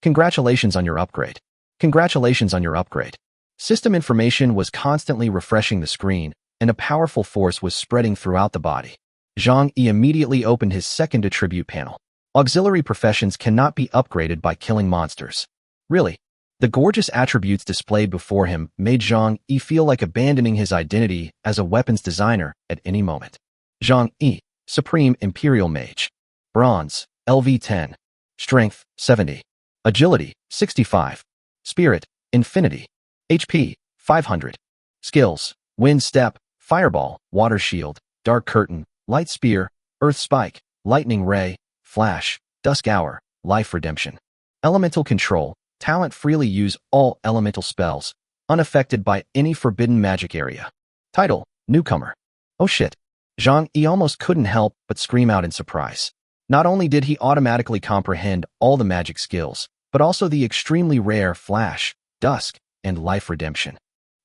Congratulations on your upgrade. Congratulations on your upgrade. System information was constantly refreshing the screen, and a powerful force was spreading throughout the body. Zhang Yi immediately opened his second attribute panel. Auxiliary professions cannot be upgraded by killing monsters. Really? The gorgeous attributes displayed before him made Zhang Yi feel like abandoning his identity as a weapons designer at any moment. Zhang Yi, Supreme Imperial Mage. Bronze, LV 10. Strength, 70. Agility, 65. Spirit, Infinity. HP, 500. Skills, Wind Step, Fireball, Water Shield, Dark Curtain, Light Spear, Earth Spike, Lightning Ray, Flash, Dusk Hour, Life Redemption. Elemental Control, talent freely use all elemental spells, unaffected by any forbidden magic area. Title, Newcomer. Oh shit. Zhang Yi almost couldn't help but scream out in surprise. Not only did he automatically comprehend all the magic skills, but also the extremely rare Flash, Dusk, and Life Redemption.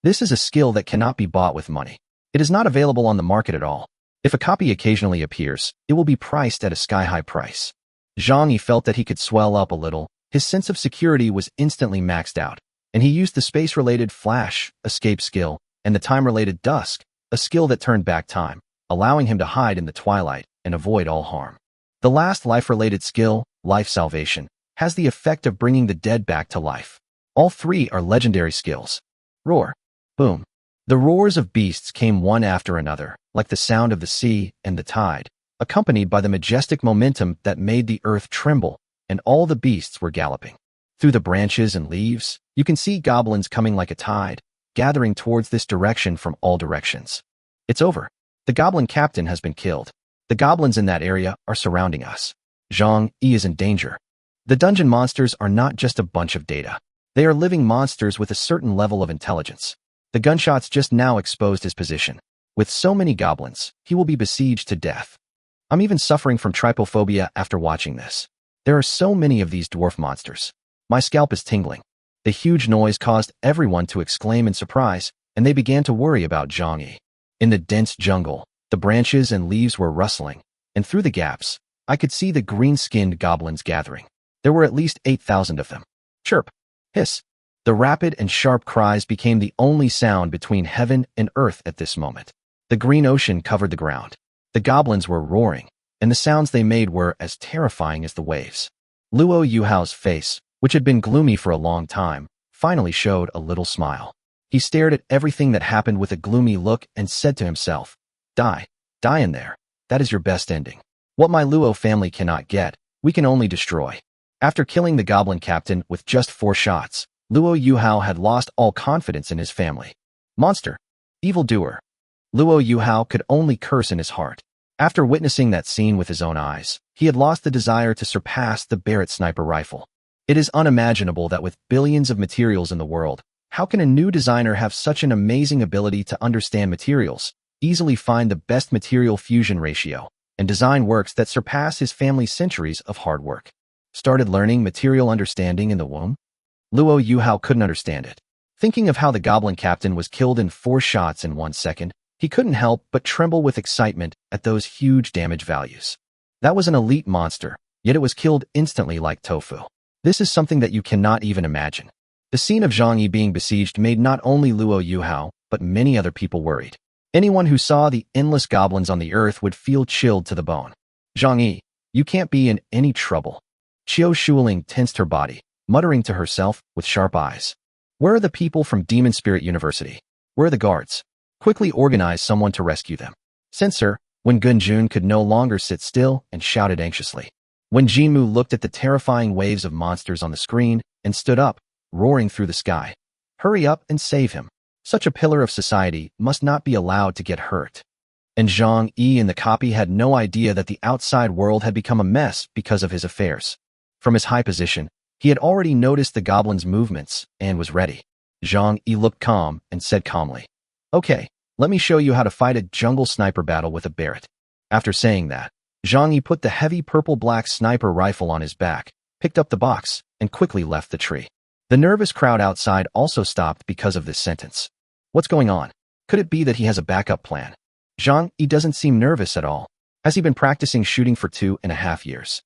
This is a skill that cannot be bought with money. It is not available on the market at all. If a copy occasionally appears, it will be priced at a sky-high price. Zhang Yi felt that he could swell up a little. His sense of security was instantly maxed out, and he used the space-related Flash, escape skill, and the time-related Dusk, a skill that turned back time, allowing him to hide in the twilight and avoid all harm. The last life-related skill, life salvation, has the effect of bringing the dead back to life. All three are legendary skills. Roar. Boom. The roars of beasts came one after another, like the sound of the sea and the tide, accompanied by the majestic momentum that made the earth tremble, and all the beasts were galloping. Through the branches and leaves, you can see goblins coming like a tide, gathering towards this direction from all directions. It's over. The goblin captain has been killed. The goblins in that area are surrounding us. Zhang Yi is in danger. The dungeon monsters are not just a bunch of data. They are living monsters with a certain level of intelligence. The gunshots just now exposed his position. With so many goblins, he will be besieged to death. I'm even suffering from trypophobia after watching this. There are so many of these dwarf monsters. My scalp is tingling. The huge noise caused everyone to exclaim in surprise, and they began to worry about Zhang Yi. In the dense jungle, the branches and leaves were rustling, and through the gaps, I could see the green-skinned goblins gathering. There were at least 8,000 of them. Chirp. Hiss. The rapid and sharp cries became the only sound between heaven and earth at this moment. The green ocean covered the ground. The goblins were roaring, and the sounds they made were as terrifying as the waves. Luo Yuhao's face, which had been gloomy for a long time, finally showed a little smile. He stared at everything that happened with a gloomy look and said to himself, Die. Die in there. That is your best ending. What my Luo family cannot get, we can only destroy. After killing the goblin captain with just 4 shots, Luo Yuhao had lost all confidence in his family. Monster. Evildoer. Luo Yuhao could only curse in his heart. After witnessing that scene with his own eyes, he had lost the desire to surpass the Barrett sniper rifle. It is unimaginable that with billions of materials in the world, how can a new designer have such an amazing ability to understand materials, easily find the best material fusion ratio, and design works that surpass his family's centuries of hard work? Started learning material understanding in the womb? Luo Yuhao couldn't understand it. Thinking of how the goblin captain was killed in 4 shots in 1 second, he couldn't help but tremble with excitement at those huge damage values. That was an elite monster, yet it was killed instantly like tofu. This is something that you cannot even imagine. The scene of Zhang Yi being besieged made not only Luo Yuhao, but many other people worried. Anyone who saw the endless goblins on the earth would feel chilled to the bone. Zhang Yi, you can't be in any trouble. Qiu Shuling tensed her body, muttering to herself with sharp eyes. Where are the people from Demon Spirit University? Where are the guards? Quickly organize someone to rescue them. Censor, when Gunjun could no longer sit still and shouted anxiously. When Jinmu looked at the terrifying waves of monsters on the screen and stood up, roaring through the sky. Hurry up and save him. Such a pillar of society must not be allowed to get hurt. And Zhang Yi in the copy had no idea that the outside world had become a mess because of his affairs. From his high position, he had already noticed the goblin's movements and was ready. Zhang Yi looked calm and said calmly, Okay, let me show you how to fight a jungle sniper battle with a Barrett. After saying that, Zhang Yi put the heavy purple-black sniper rifle on his back, picked up the box, and quickly left the tree. The nervous crowd outside also stopped because of this sentence. What's going on? Could it be that he has a backup plan? Zhang Yi doesn't seem nervous at all. Has he been practicing shooting for 2.5 years?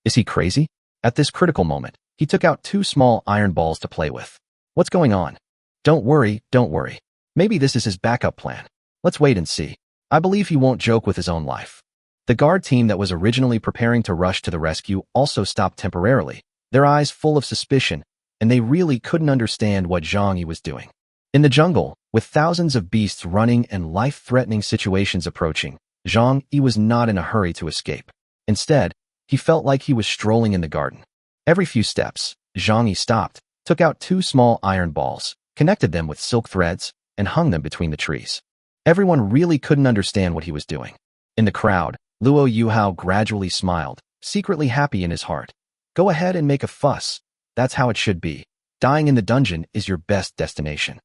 Is he crazy? At this critical moment, he took out 2 small iron balls to play with. What's going on? Don't worry, don't worry. Maybe this is his backup plan. Let's wait and see. I believe he won't joke with his own life. The guard team that was originally preparing to rush to the rescue also stopped temporarily, their eyes full of suspicion, and they really couldn't understand what Zhang Yi was doing. In the jungle, with thousands of beasts running and life-threatening situations approaching, Zhang Yi was not in a hurry to escape. Instead, he felt like he was strolling in the garden. Every few steps, Zhang Yi stopped, took out 2 small iron balls, connected them with silk threads, and hung them between the trees. Everyone really couldn't understand what he was doing. In the crowd, Luo Yuhao gradually smiled, secretly happy in his heart. Go ahead and make a fuss. That's how it should be. Dying in the dungeon is your best destination.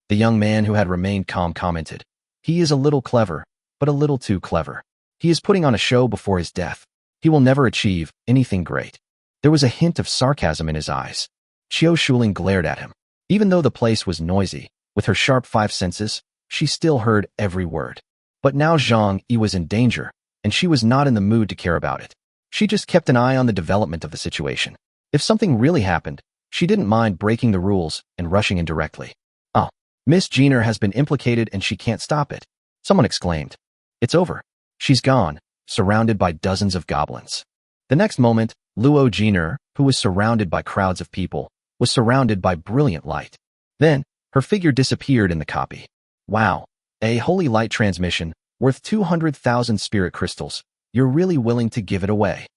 The young man who had remained calm commented, He is a little clever, but a little too clever. He is putting on a show before his death. He will never achieve anything great. There was a hint of sarcasm in his eyes. Qiu Shuling glared at him. Even though the place was noisy, with her sharp 5 senses, she still heard every word. But now Zhang Yi was in danger, and she was not in the mood to care about it. She just kept an eye on the development of the situation. If something really happened, she didn't mind breaking the rules and rushing in directly. Oh, Miss Jenner has been implicated and she can't stop it. Someone exclaimed. It's over. She's gone, surrounded by dozens of goblins. The next moment, Luo Jiner, who was surrounded by crowds of people, was surrounded by brilliant light. Then, her figure disappeared in the copy. Wow, a holy light transmission, worth 200,000 spirit crystals. You're really willing to give it away.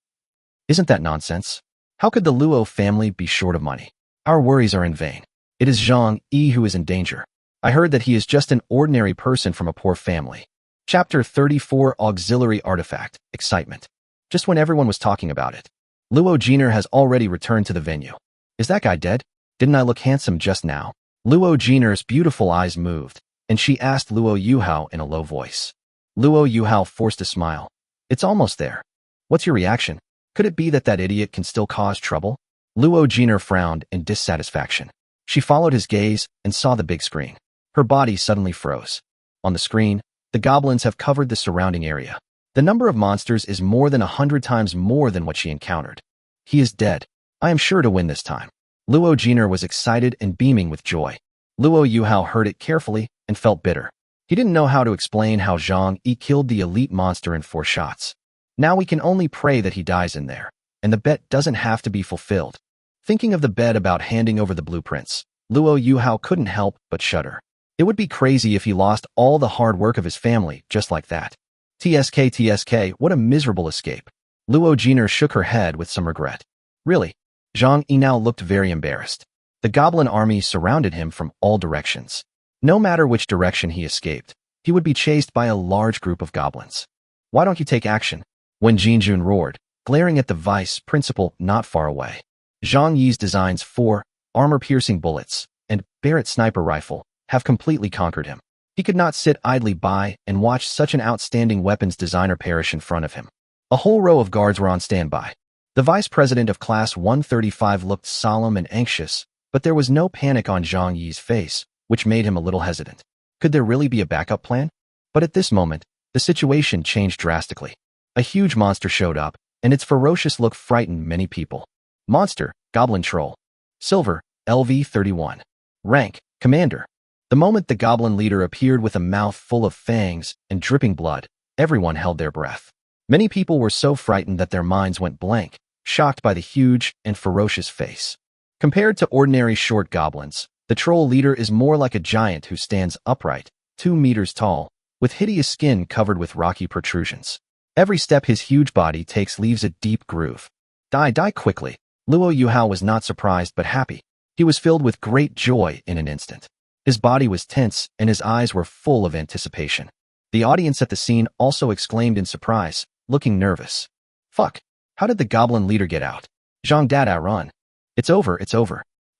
Isn't that nonsense? How could the Luo family be short of money? Our worries are in vain. It is Zhang Yi who is in danger. I heard that he is just an ordinary person from a poor family. Chapter 34 Auxiliary Artifact, Excitement. Just when everyone was talking about it, Luo Jiner has already returned to the venue. Is that guy dead? Didn't I look handsome just now? Luo Jiner's beautiful eyes moved, and she asked Luo Yuhao in a low voice. Luo Yuhao forced a smile. It's almost there. What's your reaction? Could it be that that idiot can still cause trouble? Luo Jiner frowned in dissatisfaction. She followed his gaze and saw the big screen. Her body suddenly froze. On the screen, the goblins have covered the surrounding area. The number of monsters is more than 100 times more than what she encountered. He is dead. I am sure to win this time. Luo Jiner was excited and beaming with joy. Luo Yuhao heard it carefully and felt bitter. He didn't know how to explain how Zhang Yi killed the elite monster in 4 shots. Now we can only pray that he dies in there, and the bet doesn't have to be fulfilled. Thinking of the bet about handing over the blueprints, Luo Yuhao couldn't help but shudder. It would be crazy if he lost all the hard work of his family just like that. TSK, what a miserable escape. Luo Jiner shook her head with some regret. Really? Zhang Yi now looked very embarrassed. The goblin army surrounded him from all directions. No matter which direction he escaped, he would be chased by a large group of goblins. Why don't you take action? When Jinjun roared, glaring at the vice principal not far away. Zhang Yi's designs 4 armor-piercing bullets and Barrett sniper rifle have completely conquered him. He could not sit idly by and watch such an outstanding weapons designer perish in front of him. A whole row of guards were on standby. The vice president of Class 135 looked solemn and anxious, but there was no panic on Zhang Yi's face, which made him a little hesitant. Could there really be a backup plan? But at this moment, the situation changed drastically. A huge monster showed up, and its ferocious look frightened many people. Monster, Goblin Troll. Silver, LV-31. Rank, Commander. The moment the goblin leader appeared with a mouth full of fangs and dripping blood, everyone held their breath. Many people were so frightened that their minds went blank, shocked by the huge and ferocious face. Compared to ordinary short goblins, the troll leader is more like a giant who stands upright, 2 meters tall, with hideous skin covered with rocky protrusions. Every step his huge body takes leaves a deep groove. Die quickly. Luo Yuhao was not surprised but happy. He was filled with great joy in an instant. His body was tense and his eyes were full of anticipation. The audience at the scene also exclaimed in surprise, looking nervous. Fuck, how did the goblin leader get out? Zhang Dada, run. It's over.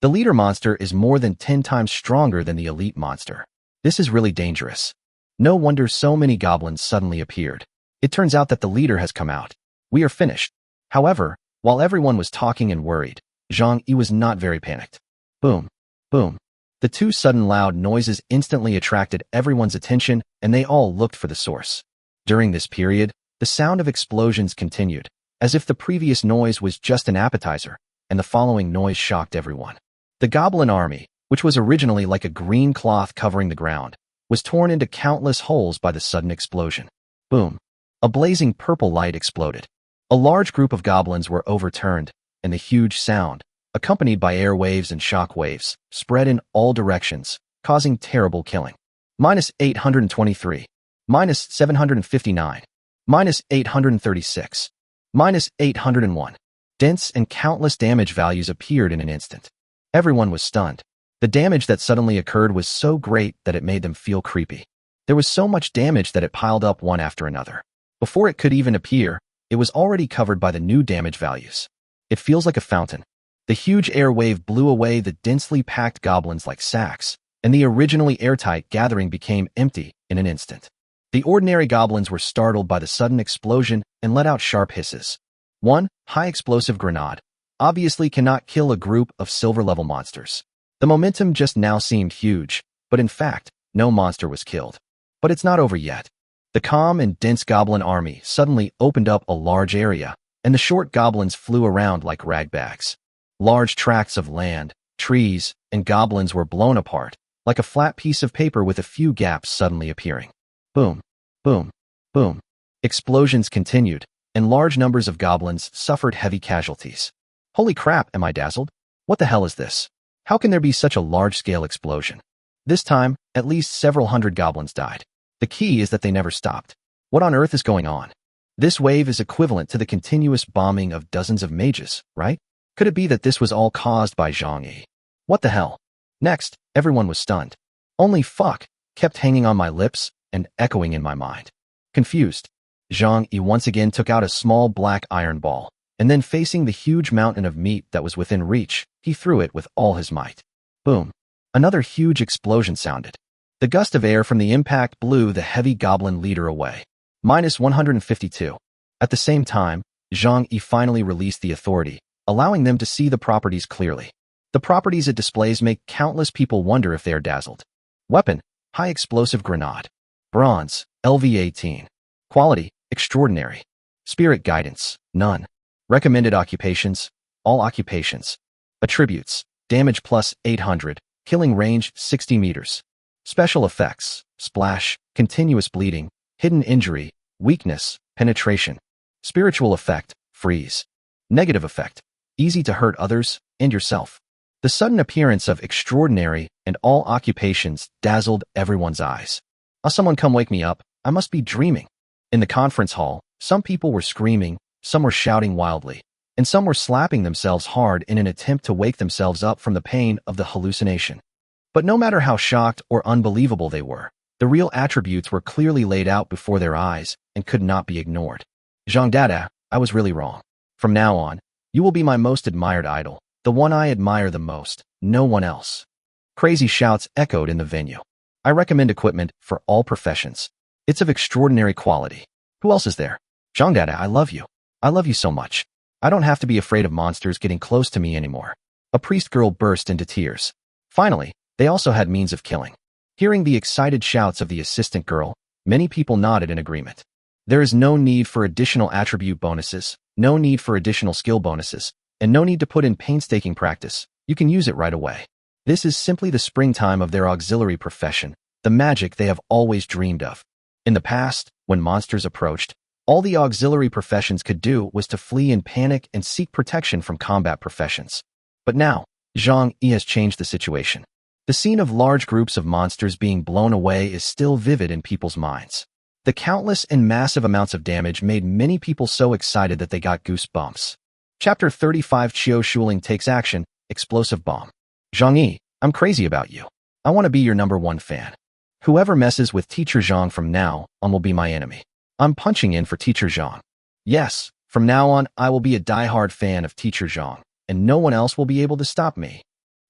The leader monster is more than 10 times stronger than the elite monster. This is really dangerous. No wonder so many goblins suddenly appeared. It turns out that the leader has come out. We are finished. However, while everyone was talking and worried, Zhang Yi was not very panicked. Boom, boom. The 2 sudden loud noises instantly attracted everyone's attention, and they all looked for the source. During this period, the sound of explosions continued, as if the previous noise was just an appetizer, and the following noise shocked everyone. The goblin army, which was originally like a green cloth covering the ground, was torn into countless holes by the sudden explosion. Boom. A blazing purple light exploded. A large group of goblins were overturned, and the huge sound, accompanied by air waves and shock waves, spread in all directions, causing terrible killing. -823. -759. -836. -801. Dense and countless damage values appeared in an instant. Everyone was stunned. The damage that suddenly occurred was so great that it made them feel creepy. There was so much damage that it piled up one after another. Before it could even appear, it was already covered by the new damage values. It feels like a fountain. The huge air wave blew away the densely packed goblins like sacks, and the originally airtight gathering became empty in an instant. The ordinary goblins were startled by the sudden explosion and let out sharp hisses. 1 high-explosive grenade obviously cannot kill a group of silver-level monsters. The momentum just now seemed huge, but in fact, no monster was killed. But it's not over yet. The calm and dense goblin army suddenly opened up a large area, and the short goblins flew around like ragbags. Large tracts of land, trees, and goblins were blown apart, like a flat piece of paper with a few gaps suddenly appearing. Boom, boom, boom. Explosions continued, and large numbers of goblins suffered heavy casualties. Holy crap, am I dazzled? What the hell is this? How can there be such a large-scale explosion? This time, at least several hundred goblins died. The key is that they never stopped. What on earth is going on? This wave is equivalent to the continuous bombing of dozens of mages, right? Could it be that this was all caused by Zhang Yi? What the hell? Next, everyone was stunned. Only fuck kept hanging on my lips and echoing in my mind. Confused, Zhang Yi once again took out a small black iron ball, and then facing the huge mountain of meat that was within reach, he threw it with all his might. Boom. Another huge explosion sounded. The gust of air from the impact blew the heavy goblin leader away. -152. At the same time, Zhang Yi finally released the authority, allowing them to see the properties clearly. The properties it displays make countless people wonder if they are dazzled. Weapon, high explosive grenade. Bronze, LV-18. Quality, extraordinary. Spirit guidance, none. Recommended occupations, all occupations. Attributes, damage plus 800, killing range 60 meters. Special effects, splash, continuous bleeding, hidden injury, weakness, penetration. Spiritual effect, freeze. Negative effect, easy to hurt others and yourself. The sudden appearance of extraordinary and all occupations dazzled everyone's eyes. Someone come wake me up, I must be dreaming. In the conference hall, some people were screaming, some were shouting wildly, and some were slapping themselves hard in an attempt to wake themselves up from the pain of the hallucination. But no matter how shocked or unbelievable they were, the real attributes were clearly laid out before their eyes and could not be ignored. Zhang Dada, I was really wrong. From now on, you will be my most admired idol, the one I admire the most, no one else. Crazy shouts echoed in the venue. I recommend equipment for all professions. It's of extraordinary quality. Who else is there? Zhang Dada, I love you. I love you so much. I don't have to be afraid of monsters getting close to me anymore. A priest girl burst into tears. Finally, they also had means of killing. Hearing the excited shouts of the assistant girl, many people nodded in agreement. There is no need for additional attribute bonuses, no need for additional skill bonuses, and no need to put in painstaking practice. You can use it right away. This is simply the springtime of their auxiliary profession, the magic they have always dreamed of. In the past, when monsters approached, all the auxiliary professions could do was to flee in panic and seek protection from combat professions. But now, Zhang Yi has changed the situation. The scene of large groups of monsters being blown away is still vivid in people's minds. The countless and massive amounts of damage made many people so excited that they got goosebumps. Chapter 35 Qiu Shuling takes action, explosive bomb. Zhang Yi, I'm crazy about you. I want to be your #1 fan. Whoever messes with Teacher Zhang from now on will be my enemy. I'm punching in for Teacher Zhang. Yes, from now on I will be a die-hard fan of Teacher Zhang, and no one else will be able to stop me.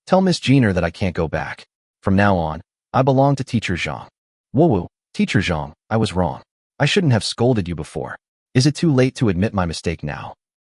Tell Miss Jenner that I can't go back. From now on, I belong to Teacher Zhang. Woo-woo, Teacher Zhang, I was wrong. I shouldn't have scolded you before. Is it too late to admit my mistake now?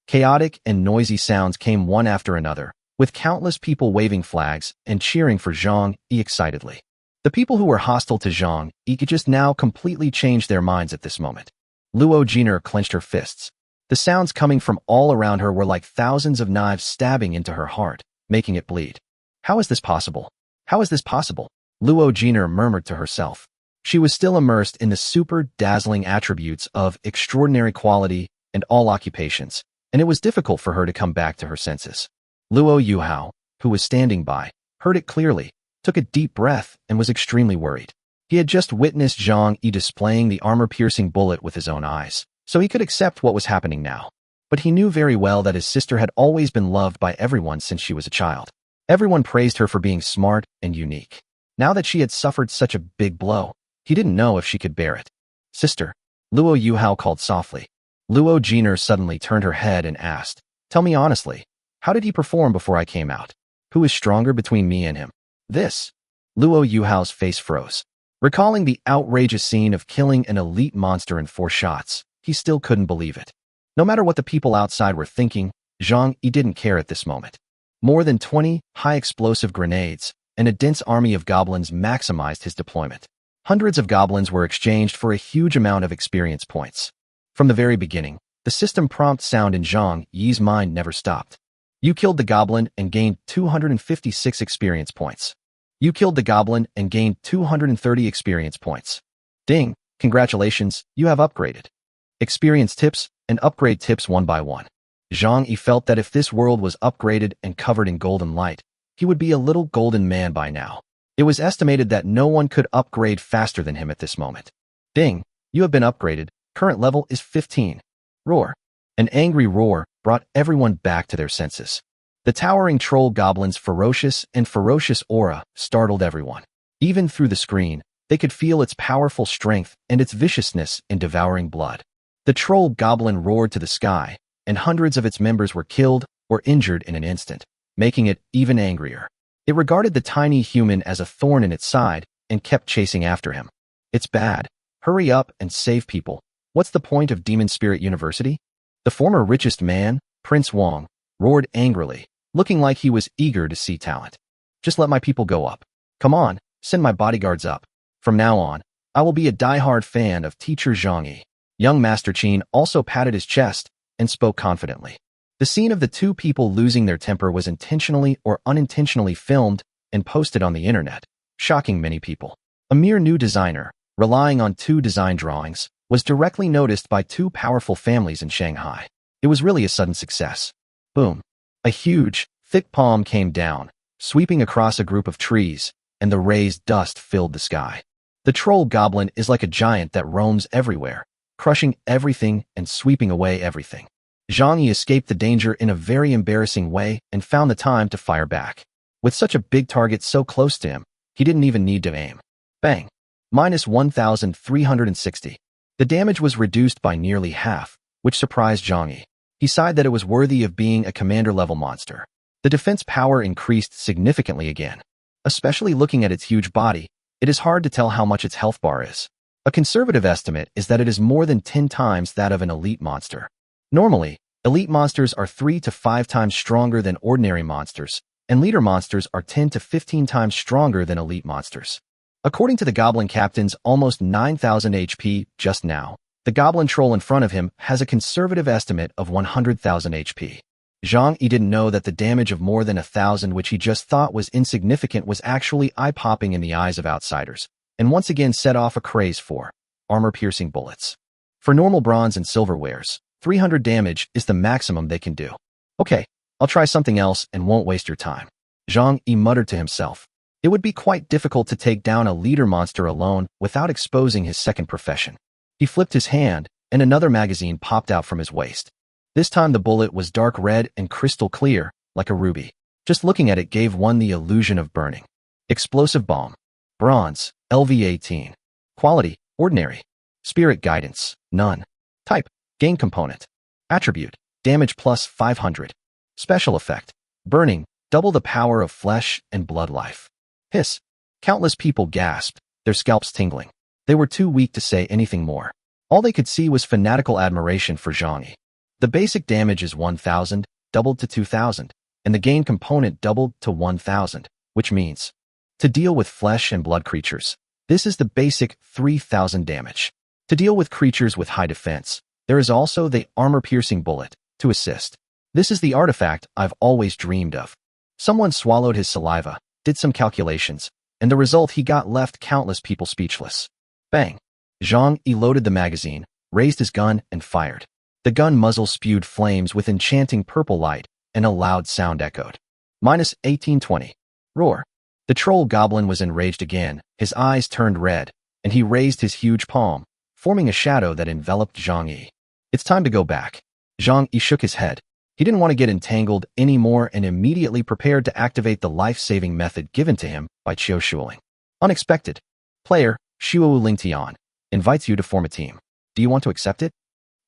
Chaotic and noisy sounds came one after another, with countless people waving flags and cheering for Zhang Yi excitedly. The people who were hostile to Zhang Yi could just now completely change their minds at this moment. Luo Jenner clenched her fists. The sounds coming from all around her were like thousands of knives stabbing into her heart, making it bleed. How is this possible? How is this possible? Luo Jenner murmured to herself. She was still immersed in the super dazzling attributes of extraordinary quality and all occupations, and it was difficult for her to come back to her senses. Luo Yuhao, who was standing by, heard it clearly, took a deep breath, and was extremely worried. He had just witnessed Zhang Yi displaying the armor-piercing bullet with his own eyes, so he could accept what was happening now. But he knew very well that his sister had always been loved by everyone since she was a child. Everyone praised her for being smart and unique. Now that she had suffered such a big blow, he didn't know if she could bear it. Sister, Luo Yuhao called softly. Luo Jenner suddenly turned her head and asked, Tell me honestly, how did he perform before I came out? Who is stronger between me and him? This. Luo Yuhao's face froze. Recalling the outrageous scene of killing an elite monster in 4 shots, he still couldn't believe it. No matter what the people outside were thinking, Zhang Yi didn't care at this moment. More than 20 high-explosive grenades and a dense army of goblins maximized his deployment. Hundreds of goblins were exchanged for a huge amount of experience points. From the very beginning, the system prompt sound in Zhang Yi's mind never stopped. You killed the goblin and gained 256 experience points. You killed the goblin and gained 230 experience points. Ding, congratulations, you have upgraded. experience tips, and upgrade tips one by one. Zhang Yi felt that if this world was upgraded and covered in golden light, he would be a little golden man by now. It was estimated that no one could upgrade faster than him at this moment. Ding, you have been upgraded. Current level is 15. Roar. An angry roar brought everyone back to their senses. The towering troll goblin's ferocious aura startled everyone. Even through the screen, they could feel its powerful strength and its viciousness in devouring blood. The troll goblin roared to the sky, and hundreds of its members were killed or injured in an instant, making it even angrier. It regarded the tiny human as a thorn in its side and kept chasing after him. It's bad. Hurry up and save people. What's the point of Demon Spirit University? The former richest man, Prince Wang, roared angrily, looking like he was eager to see talent. Just let my people go up. Come on, send my bodyguards up. From now on, I will be a die-hard fan of Teacher Zhang Yi. Young Master Qin also patted his chest and spoke confidently. The scene of the two people losing their temper was intentionally or unintentionally filmed and posted on the internet, shocking many people. A mere new designer, relying on 2 design drawings, was directly noticed by 2 powerful families in Shanghai. It was really a sudden success. Boom. A huge, thick palm came down, sweeping across a group of trees, and the raised dust filled the sky. The troll goblin is like a giant that roams everywhere, crushing everything and sweeping away everything. Zhang Yi escaped the danger in a very embarrassing way and found the time to fire back. With such a big target so close to him, he didn't even need to aim. Bang! Minus 1,360. The damage was reduced by nearly half, which surprised Zhang Yi. He sighed that it was worthy of being a commander-level monster. The defense power increased significantly again. Especially looking at its huge body, it is hard to tell how much its health bar is. A conservative estimate is that it is more than 10 times that of an elite monster. Normally, elite monsters are 3 to 5 times stronger than ordinary monsters, and leader monsters are 10 to 15 times stronger than elite monsters. According to the Goblin Captain's almost 9,000 HP just now, the Goblin Troll in front of him has a conservative estimate of 100,000 HP. Zhang Yi didn't know that the damage of more than 1,000 which he just thought was insignificant was actually eye-popping in the eyes of outsiders, and once again set off a craze for armor-piercing bullets. For normal bronze and silver wares, 300 damage is the maximum they can do. Okay, I'll try something else and won't waste your time. Zhang Yi muttered to himself. It would be quite difficult to take down a leader monster alone without exposing his second profession. He flipped his hand, and another magazine popped out from his waist. This time the bullet was dark red and crystal clear, like a ruby. Just looking at it gave one the illusion of burning. Explosive bomb. Bronze, LV18. Quality, ordinary. Spirit guidance, none. Type, gain component. Attribute, damage plus 500. Special effect, burning, double the power of flesh and blood life. Hiss. Countless people gasped, their scalps tingling. They were too weak to say anything more. All they could see was fanatical admiration for Zhang Yi. The basic damage is 1,000, doubled to 2,000, and the gain component doubled to 1,000, which means, to deal with flesh and blood creatures, this is the basic 3,000 damage. To deal with creatures with high defense, there is also the armor-piercing bullet, to assist. This is the artifact I've always dreamed of. Someone swallowed his saliva, did some calculations, and the result he got left countless people speechless. Bang! Zhang Yi loaded the magazine, raised his gun, and fired. The gun muzzle spewed flames with enchanting purple light, and a loud sound echoed. Minus 1820. Roar. The troll goblin was enraged again, his eyes turned red, and he raised his huge palm, forming a shadow that enveloped Zhang Yi. It's time to go back. Zhang Yi shook his head. He didn't want to get entangled anymore and immediately prepared to activate the life-saving method given to him by Qiu Shuling. Unexpected. Player, Shuo Lingtian, invites you to form a team. Do you want to accept it?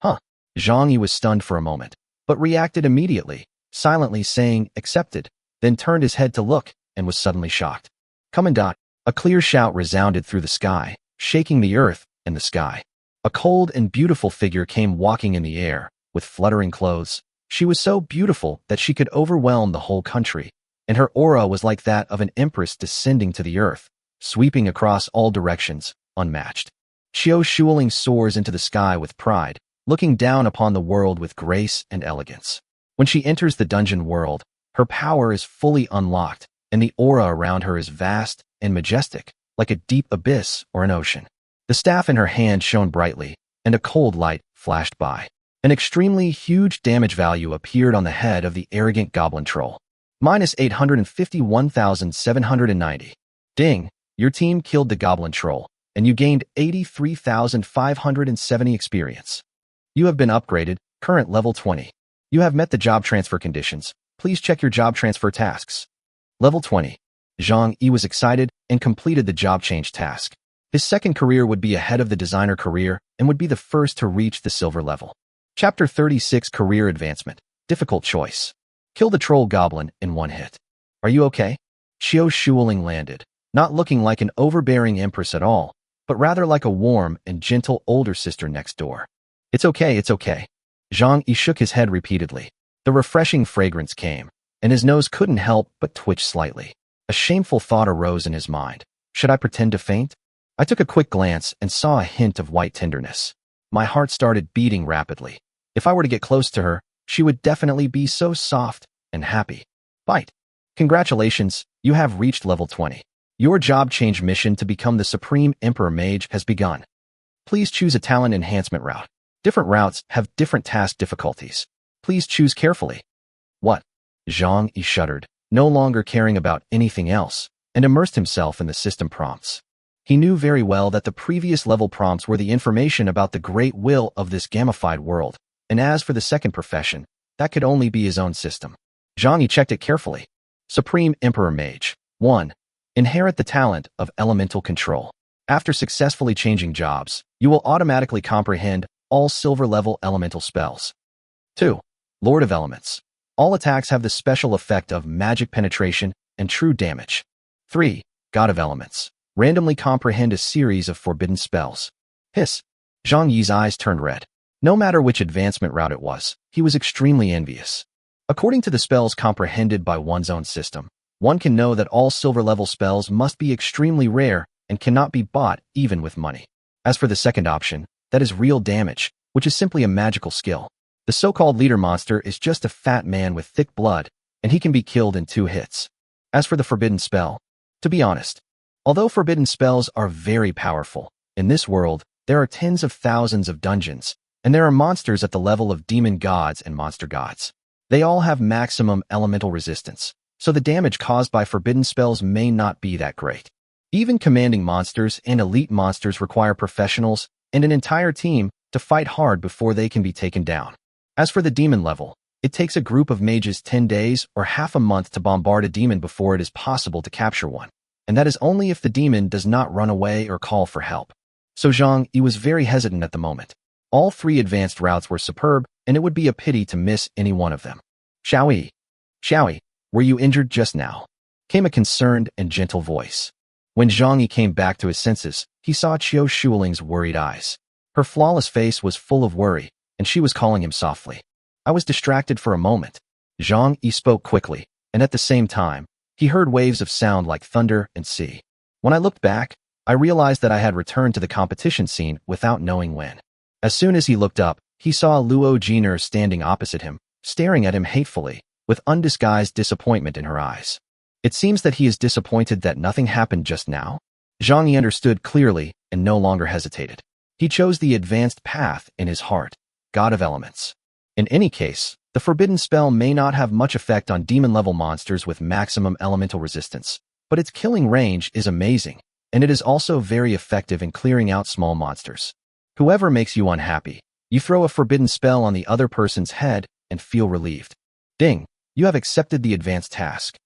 Huh. Zhang Yi was stunned for a moment, but reacted immediately, silently saying accepted, then turned his head to look and was suddenly shocked. Commandant, a clear shout resounded through the sky, shaking the earth and the sky. A cold and beautiful figure came walking in the air, with fluttering clothes. She was so beautiful that she could overwhelm the whole country, and her aura was like that of an empress descending to the earth, sweeping across all directions, unmatched. Qiu Shuling soars into the sky with pride, looking down upon the world with grace and elegance. When she enters the dungeon world, her power is fully unlocked, and the aura around her is vast and majestic, like a deep abyss or an ocean. The staff in her hand shone brightly, and a cold light flashed by. An extremely huge damage value appeared on the head of the arrogant goblin troll. Minus 851,790. Ding! Your team killed the goblin troll, and you gained 83,570 experience. You have been upgraded, current level 20. You have met the job transfer conditions. Please check your job transfer tasks. Level 20. Zhang Yi was excited and completed the job change task. His second career would be ahead of the designer career and would be the first to reach the silver level. Chapter 36 Career Advancement. Difficult choice. Kill the troll goblin in one hit. Are you okay? Qiu Shuling landed, not looking like an overbearing empress at all, but rather like a warm and gentle older sister next door. It's okay, it's okay. Zhang Yi shook his head repeatedly. The refreshing fragrance came, and his nose couldn't help but twitch slightly. A shameful thought arose in his mind. Should I pretend to faint? I took a quick glance and saw a hint of white tenderness. My heart started beating rapidly. If I were to get close to her, she would definitely be so soft and happy. Bite. Congratulations, you have reached level 20. Your job change mission to become the Supreme Emperor Mage has begun. Please choose a talent enhancement route. Different routes have different task difficulties. Please choose carefully. What? Zhang Yi shuddered, no longer caring about anything else, and immersed himself in the system prompts. He knew very well that the previous level prompts were the information about the great will of this gamified world, and as for the second profession, that could only be his own system. Zhang Yi checked it carefully. Supreme Emperor Mage. 1. Inherit the talent of elemental control. After successfully changing jobs, you will automatically comprehend all silver-level elemental spells. 2. Lord of Elements. All attacks have the special effect of magic penetration and true damage. 3. God of Elements. Randomly comprehend a series of forbidden spells. Hiss. Zhang Yi's eyes turned red. No matter which advancement route it was, he was extremely envious. According to the spells comprehended by one's own system, one can know that all silver-level spells must be extremely rare and cannot be bought even with money. As for the second option, that is real damage, which is simply a magical skill. The so-called leader monster is just a fat man with thick blood, and he can be killed in 2 hits. As for the forbidden spell, to be honest, although forbidden spells are very powerful, in this world, there are tens of thousands of dungeons, and there are monsters at the level of demon gods and monster gods. They all have maximum elemental resistance, so the damage caused by forbidden spells may not be that great. Even commanding monsters and elite monsters require professionals and an entire team to fight hard before they can be taken down. As for the demon level, it takes a group of mages 10 days or half a month to bombard a demon before it is possible to capture one, and that is only if the demon does not run away or call for help. So Zhang Yi was very hesitant at the moment. All 3 advanced routes were superb, and it would be a pity to miss any one of them. Xiaoyi, were you injured just now? Came a concerned and gentle voice. When Zhang Yi came back to his senses, he saw Qiu Shuling's worried eyes. Her flawless face was full of worry, and she was calling him softly. I was distracted for a moment. Zhang Yi spoke quickly, and at the same time, he heard waves of sound like thunder and sea. When I looked back, I realized that I had returned to the competition scene without knowing when. As soon as he looked up, he saw Luo Jiner standing opposite him, staring at him hatefully, with undisguised disappointment in her eyes. It seems that he is disappointed that nothing happened just now. Zhang Yi understood clearly and no longer hesitated. He chose the advanced path in his heart, God of Elements. In any case, the forbidden spell may not have much effect on demon-level monsters with maximum elemental resistance, but its killing range is amazing, and it is also very effective in clearing out small monsters. Whoever makes you unhappy, you throw a forbidden spell on the other person's head and feel relieved. Ding! You have accepted the advanced task.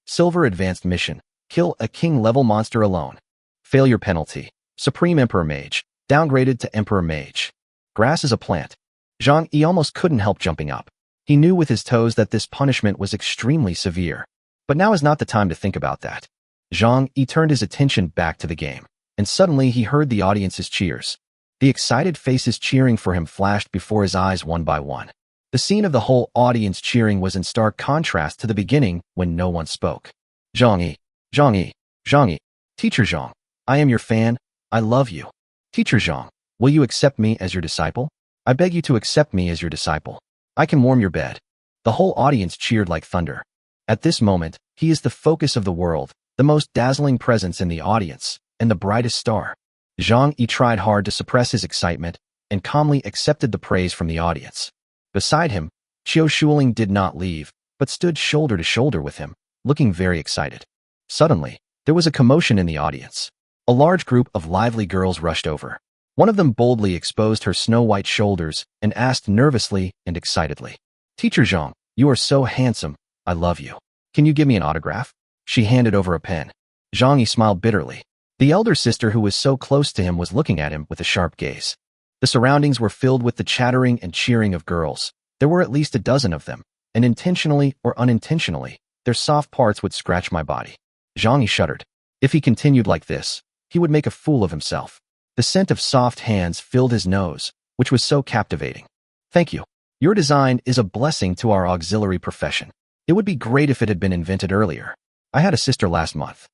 Silver Advanced Mission. Kill a king-level monster alone. Failure penalty. Supreme Emperor Mage. Downgraded to Emperor Mage. Grass is a plant. Zhang Yi almost couldn't help jumping up. He knew with his toes that this punishment was extremely severe. But now is not the time to think about that. Zhang Yi turned his attention back to the game, and suddenly he heard the audience's cheers. The excited faces cheering for him flashed before his eyes one by one. The scene of the whole audience cheering was in stark contrast to the beginning when no one spoke. Zhang Yi, Teacher Zhang, I am your fan, I love you. Teacher Zhang, will you accept me as your disciple? I beg you to accept me as your disciple. I can warm your bed. The whole audience cheered like thunder. At this moment, he is the focus of the world, the most dazzling presence in the audience, and the brightest star. Zhang Yi tried hard to suppress his excitement, and calmly accepted the praise from the audience. Beside him, Qiu Shuling did not leave, but stood shoulder to shoulder with him, looking very excited. Suddenly, there was a commotion in the audience. A large group of lively girls rushed over. One of them boldly exposed her snow-white shoulders and asked nervously and excitedly, "Teacher Zhang, you are so handsome. I love you. Can you give me an autograph?" She handed over a pen. Zhang Yi smiled bitterly. The elder sister who was so close to him was looking at him with a sharp gaze. The surroundings were filled with the chattering and cheering of girls. There were at least a dozen of them, and intentionally or unintentionally, their soft parts would scratch my body. Zhang Yi shuddered. If he continued like this, he would make a fool of himself. The scent of soft hands filled his nose, which was so captivating. "Thank you. Your design is a blessing to our auxiliary profession. It would be great if it had been invented earlier. I had a sister last month."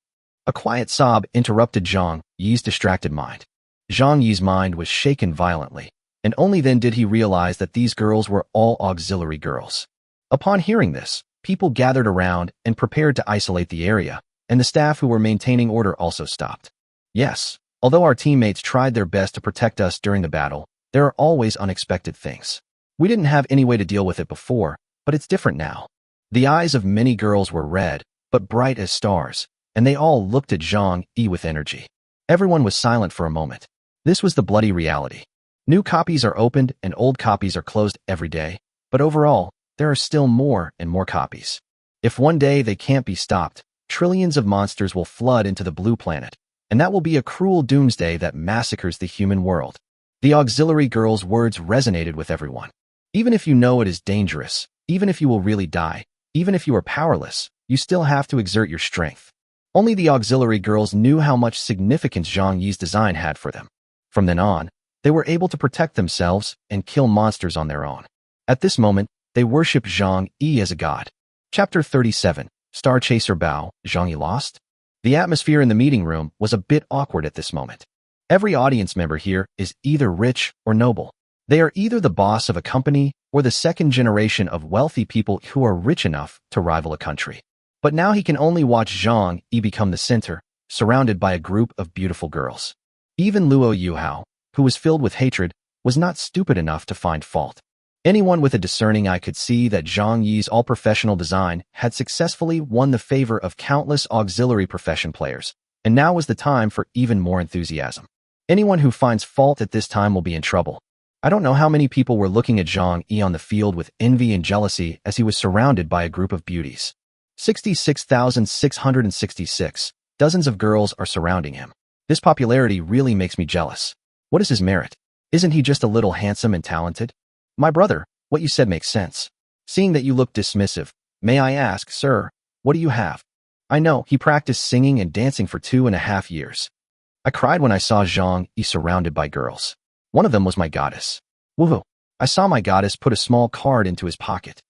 A quiet sob interrupted Zhang Yi's distracted mind. Zhang Yi's mind was shaken violently, and only then did he realize that these girls were all auxiliary girls. Upon hearing this, people gathered around and prepared to isolate the area, and the staff who were maintaining order also stopped. Yes, although our teammates tried their best to protect us during the battle, there are always unexpected things. We didn't have any way to deal with it before, but it's different now. The eyes of many girls were red, but bright as stars, and they all looked at Zhang Yi with energy. Everyone was silent for a moment. This was the bloody reality. New copies are opened and old copies are closed every day, but overall, there are still more and more copies. If one day they can't be stopped, trillions of monsters will flood into the blue planet, and that will be a cruel doomsday that massacres the human world. The auxiliary girl's words resonated with everyone. Even if you know it is dangerous, even if you will really die, even if you are powerless, you still have to exert your strength. Only the auxiliary girls knew how much significance Zhang Yi's design had for them. From then on, they were able to protect themselves and kill monsters on their own. At this moment, they worshipped Zhang Yi as a god. Chapter 37, Star Chaser Bao, Zhang Yi lost? The atmosphere in the meeting room was a bit awkward at this moment. Every audience member here is either rich or noble. They are either the boss of a company or the second generation of wealthy people who are rich enough to rival a country. But now he can only watch Zhang Yi become the center, surrounded by a group of beautiful girls. Even Luo Yuhao, who was filled with hatred, was not stupid enough to find fault. Anyone with a discerning eye could see that Zhang Yi's all-professional design had successfully won the favor of countless auxiliary profession players, and now was the time for even more enthusiasm. Anyone who finds fault at this time will be in trouble. I don't know how many people were looking at Zhang Yi on the field with envy and jealousy as he was surrounded by a group of beauties. 66,666. Dozens of girls are surrounding him. This popularity really makes me jealous. What is his merit? Isn't he just a little handsome and talented? My brother, what you said makes sense. Seeing that you look dismissive, may I ask, sir, what do you have? I know, he practiced singing and dancing for 2.5 years. I cried when I saw Zhang Yi surrounded by girls. One of them was my goddess. Woohoo! I saw my goddess put a small card into his pocket.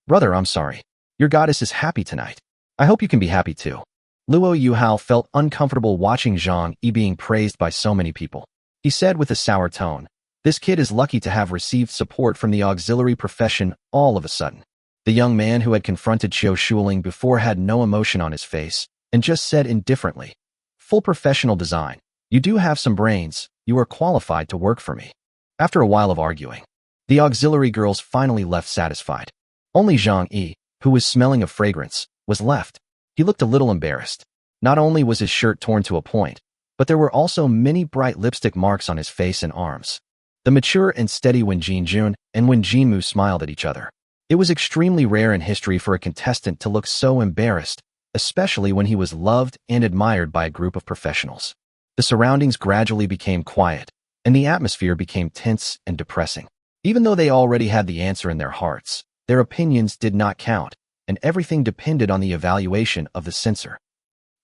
Brother, I'm sorry. Your goddess is happy tonight. I hope you can be happy too. Luo Yuhao felt uncomfortable watching Zhang Yi being praised by so many people. He said with a sour tone, "This kid is lucky to have received support from the auxiliary profession all of a sudden." The young man who had confronted Qiu Shuling before had no emotion on his face and just said indifferently, "Full professional design. You do have some brains. You are qualified to work for me." After a while of arguing, the auxiliary girls finally left satisfied. Only Zhang Yi, who was smelling of fragrance, was left. He looked a little embarrassed. Not only was his shirt torn to a point, but there were also many bright lipstick marks on his face and arms. The mature and steady Wen Jinjun and Wen Jinmu smiled at each other. It was extremely rare in history for a contestant to look so embarrassed, especially when he was loved and admired by a group of professionals. The surroundings gradually became quiet, and the atmosphere became tense and depressing. Even though they already had the answer in their hearts, their opinions did not count, and everything depended on the evaluation of the censor.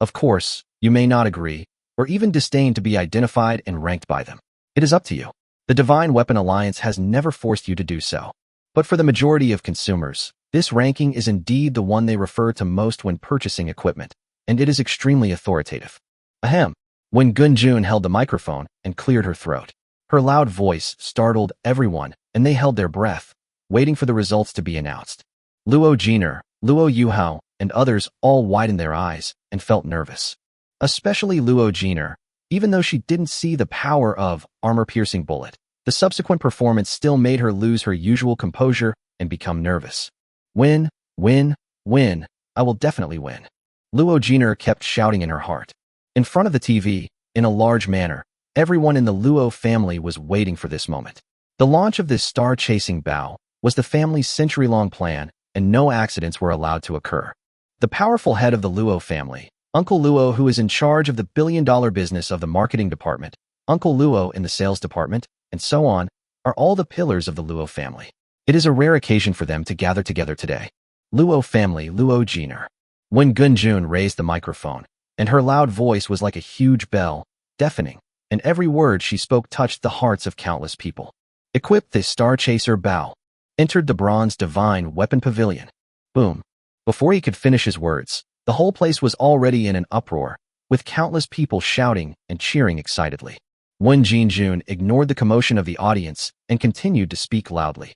Of course, you may not agree, or even disdain to be identified and ranked by them. It is up to you. The Divine Weapon Alliance has never forced you to do so. But for the majority of consumers, this ranking is indeed the one they refer to most when purchasing equipment, and it is extremely authoritative. Ahem. When Gunjun held the microphone and cleared her throat, her loud voice startled everyone, and they held their breath, waiting for the results to be announced. Luo Jiner, Luo Yuhao, and others all widened their eyes and felt nervous. Especially Luo Jiner, even though she didn't see the power of armor-piercing bullet. The subsequent performance still made her lose her usual composure and become nervous. Win, win, win. I will definitely win. Luo Jiner kept shouting in her heart. In front of the TV, in a large manner, everyone in the Luo family was waiting for this moment. The launch of this star-chasing bao was the family's century-long plan, and no accidents were allowed to occur. The powerful head of the Luo family, Uncle Luo, who is in charge of the billion-dollar business of the marketing department, Uncle Luo in the sales department, and so on, are all the pillars of the Luo family. It is a rare occasion for them to gather together today. Luo family, Luo Jiner. When Gunjun raised the microphone, and her loud voice was like a huge bell, deafening, and every word she spoke touched the hearts of countless people. Equipped this Star Chaser Bao, entered the bronze divine weapon pavilion. Boom. Before he could finish his words, the whole place was already in an uproar, with countless people shouting and cheering excitedly. Wen Jinjun ignored the commotion of the audience and continued to speak loudly.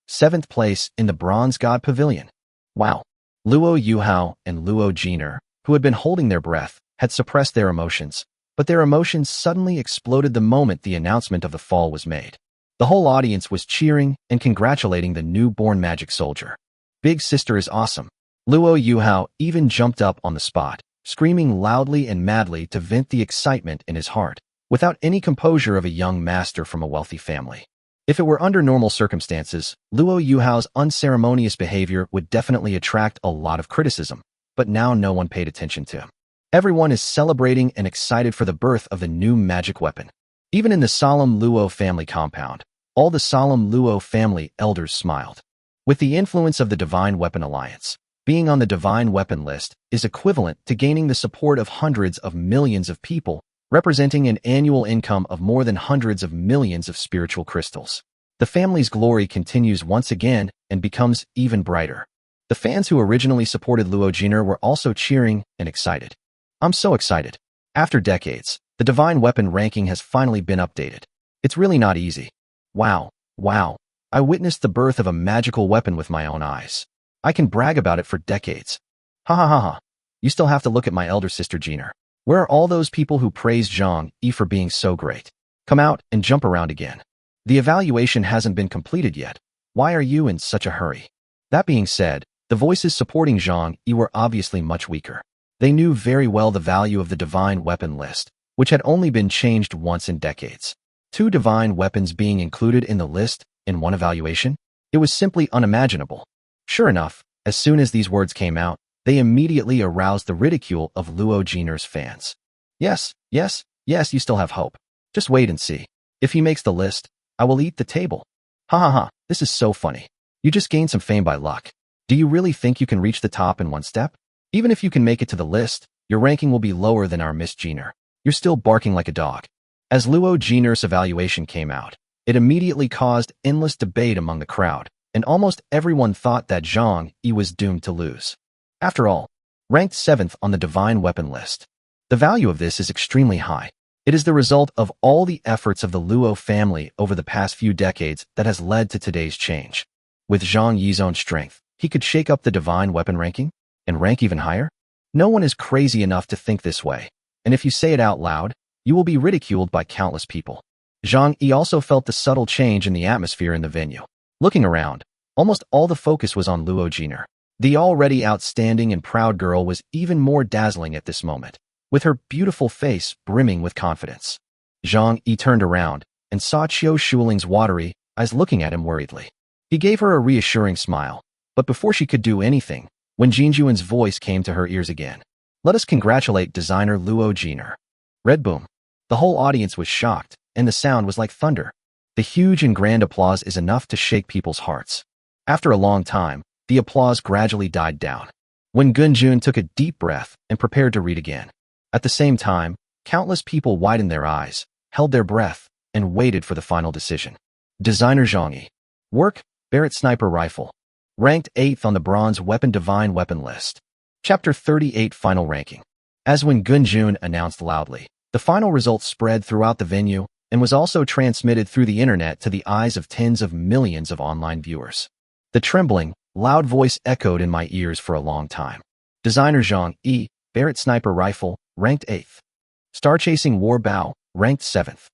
7th place in the Bronze God Pavilion. Wow. Luo Yuhao and Luo Jiner, who had been holding their breath, had suppressed their emotions, but their emotions suddenly exploded the moment the announcement of the fall was made. The whole audience was cheering and congratulating the newborn magic soldier. Big sister is awesome. Luo Yuhao even jumped up on the spot, screaming loudly and madly to vent the excitement in his heart, without any composure of a young master from a wealthy family. If it were under normal circumstances, Luo Yuhao's unceremonious behavior would definitely attract a lot of criticism, but now no one paid attention to him. Everyone is celebrating and excited for the birth of the new magic weapon. Even in the solemn Luo family compound, all the solemn Luo family elders smiled. With the influence of the Divine Weapon Alliance, being on the Divine Weapon list is equivalent to gaining the support of hundreds of millions of people, representing an annual income of more than hundreds of millions of spiritual crystals. The family's glory continues once again and becomes even brighter. The fans who originally supported Luo Jiner were also cheering and excited. I'm so excited. After decades, the Divine Weapon ranking has finally been updated. It's really not easy. Wow, wow. I witnessed the birth of a magical weapon with my own eyes. I can brag about it for decades. Ha ha ha ha. You still have to look at my elder sister Jiner. Where are all those people who praised Zhang Yi for being so great? Come out and jump around again. The evaluation hasn't been completed yet. Why are you in such a hurry? That being said, the voices supporting Zhang Yi were obviously much weaker. They knew very well the value of the Divine Weapon list, which had only been changed once in decades. 2 divine weapons being included in the list in one evaluation? It was simply unimaginable. Sure enough, as soon as these words came out, they immediately aroused the ridicule of Luo Jiner's fans. Yes, yes, yes, you still have hope. Just wait and see. If he makes the list, I will eat the table. Ha ha ha, this is so funny. You just gained some fame by luck. Do you really think you can reach the top in one step? Even if you can make it to the list, your ranking will be lower than our Miss Jiner. You're still barking like a dog. As Luo Jiner's evaluation came out, it immediately caused endless debate among the crowd, and almost everyone thought that Zhang Yi was doomed to lose. After all, ranked 7th on the Divine Weapon list. The value of this is extremely high. It is the result of all the efforts of the Luo family over the past few decades that has led to today's change. With Zhang Yi's own strength, he could shake up the Divine Weapon ranking and rank even higher? No one is crazy enough to think this way, and if you say it out loud, you will be ridiculed by countless people. Zhang Yi also felt the subtle change in the atmosphere in the venue. Looking around, almost all the focus was on Luo Jiner. The already outstanding and proud girl was even more dazzling at this moment, with her beautiful face brimming with confidence. Zhang Yi turned around and saw Qiu Shuling's watery eyes looking at him worriedly. He gave her a reassuring smile, but before she could do anything, when Jinjuan's voice came to her ears again. Let us congratulate designer Luo Jiner. Red boom. The whole audience was shocked, and the sound was like thunder. The huge and grand applause is enough to shake people's hearts. After a long time, the applause gradually died down. When Gunjun took a deep breath and prepared to read again. At the same time, countless people widened their eyes, held their breath, and waited for the final decision. Designer Zhang Yi. Work, Barrett Sniper Rifle. Ranked 8th on the Bronze Weapon Divine Weapon list. Chapter 38 Final Ranking. As when Gunjun announced loudly, the final results spread throughout the venue and was also transmitted through the internet to the eyes of tens of millions of online viewers. The trembling, loud voice echoed in my ears for a long time. Designer Zhang Yi, Barrett Sniper Rifle, ranked 8th. Star Chasing War Bao, ranked 7th.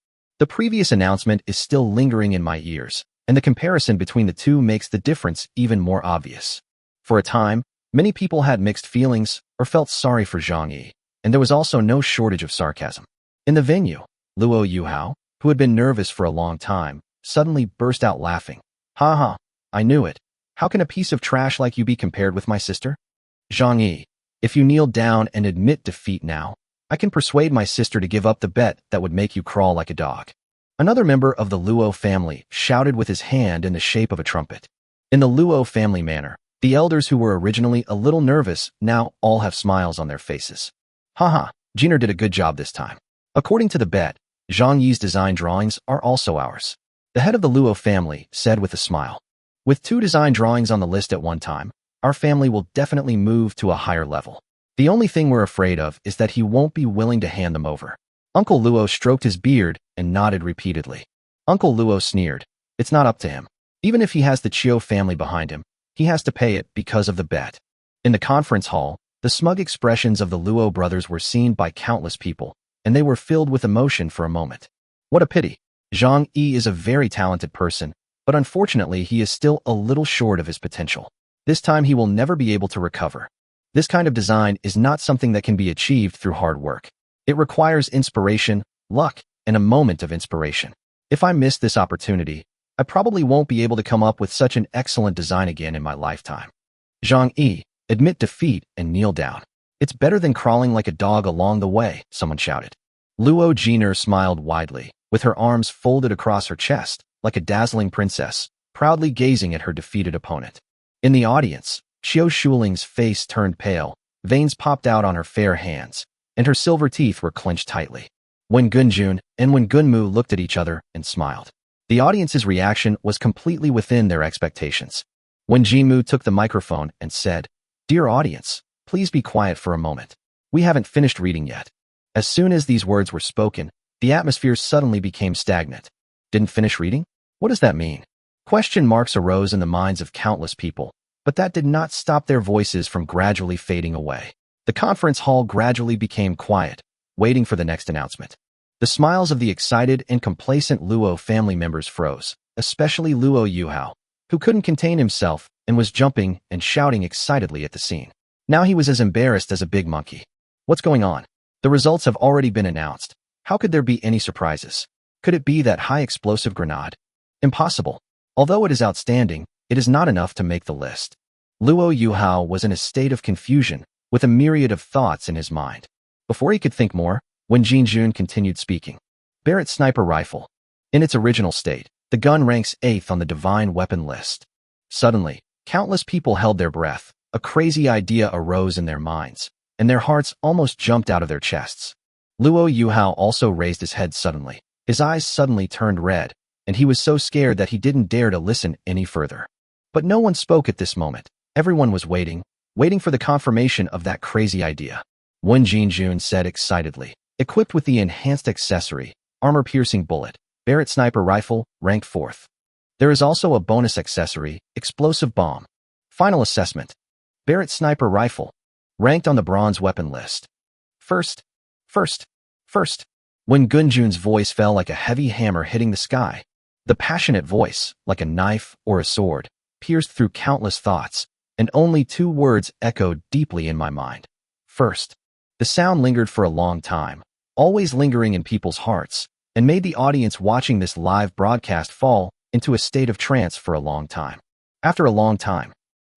The previous announcement is still lingering in my ears, and the comparison between the two makes the difference even more obvious. For a time, many people had mixed feelings or felt sorry for Zhang Yi, and there was also no shortage of sarcasm. In the venue, Luo Yuhao, who had been nervous for a long time, suddenly burst out laughing. Ha ha, I knew it. How can a piece of trash like you be compared with my sister? Zhang Yi, if you kneel down and admit defeat now, I can persuade my sister to give up the bet that would make you crawl like a dog. Another member of the Luo family shouted with his hand in the shape of a trumpet. In the Luo family manner, the elders who were originally a little nervous now all have smiles on their faces. Haha, Jiner did a good job this time. According to the bet, Zhang Yi's design drawings are also ours. The head of the Luo family said with a smile. With 2 design drawings on the list at one time, our family will definitely move to a higher level. The only thing we're afraid of is that he won't be willing to hand them over. Uncle Luo stroked his beard and nodded repeatedly. Uncle Luo sneered. It's not up to him. Even if he has the Chiu family behind him, he has to pay it because of the bet. In the conference hall, the smug expressions of the Luo brothers were seen by countless people, and they were filled with emotion for a moment. What a pity. Zhang Yi is a very talented person, but unfortunately he is still a little short of his potential. This time he will never be able to recover. This kind of design is not something that can be achieved through hard work. It requires inspiration, luck, and a moment of inspiration. If I miss this opportunity, I probably won't be able to come up with such an excellent design again in my lifetime. Zhang Yi, admit defeat and kneel down. It's better than crawling like a dog along the way, someone shouted. Luo Jiner smiled widely, with her arms folded across her chest, like a dazzling princess, proudly gazing at her defeated opponent. In the audience, Xiao Shuling's face turned pale, veins popped out on her fair hands, and her silver teeth were clenched tightly. Wen Gunjun and Wen Gunmu looked at each other and smiled. The audience's reaction was completely within their expectations. Wen Jinmu took the microphone and said, "Dear audience, please be quiet for a moment. We haven't finished reading yet." As soon as these words were spoken, the atmosphere suddenly became stagnant. Didn't finish reading? What does that mean? Question marks arose in the minds of countless people, but that did not stop their voices from gradually fading away. The conference hall gradually became quiet, waiting for the next announcement. The smiles of the excited and complacent Luo family members froze, especially Luo Yuhao, who couldn't contain himself and was jumping and shouting excitedly at the scene. Now he was as embarrassed as a big monkey. What's going on? The results have already been announced. How could there be any surprises? Could it be that high explosive grenade? Impossible. Although it is outstanding, it is not enough to make the list. Luo Yuhao was in a state of confusion, with a myriad of thoughts in his mind. Before he could think more, Wen Jinjun continued speaking. Barrett sniper rifle. In its original state, the gun ranks 8th on the divine weapon list. Suddenly, countless people held their breath. A crazy idea arose in their minds, and their hearts almost jumped out of their chests. Luo Yuhao also raised his head suddenly. His eyes suddenly turned red, and he was so scared that he didn't dare to listen any further. But no one spoke at this moment. Everyone was waiting for the confirmation of that crazy idea. Wen Jinjun said excitedly, equipped with the enhanced accessory, armor-piercing bullet, Barrett sniper rifle, ranked 4th. There is also a bonus accessory, explosive bomb. Final assessment. Barrett sniper rifle, ranked on the bronze weapon list. First. When Gunjun's voice fell like a heavy hammer hitting the sky, the passionate voice, like a knife or a sword, pierced through countless thoughts, and only 2 words echoed deeply in my mind. First. The sound lingered for a long time, always lingering in people's hearts, and made the audience watching this live broadcast fall into a state of trance for a long time. After a long time,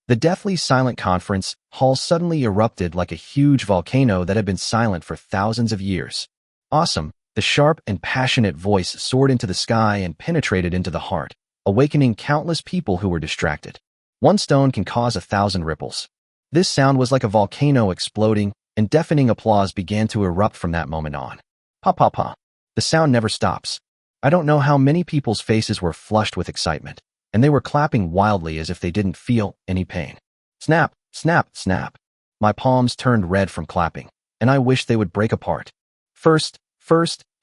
the deathly silent conference hall suddenly erupted like a huge volcano that had been silent for thousands of years. Awesome, the sharp and passionate voice soared into the sky and penetrated into the heart, awakening countless people who were distracted. One stone can cause 1,000 ripples. This sound was like a volcano exploding, and deafening applause began to erupt from that moment on. Pa pa pa. The sound never stops. I don't know how many people's faces were flushed with excitement, and they were clapping wildly as if they didn't feel any pain. Snap, snap, snap. My palms turned red from clapping, and I wished they would break apart. First,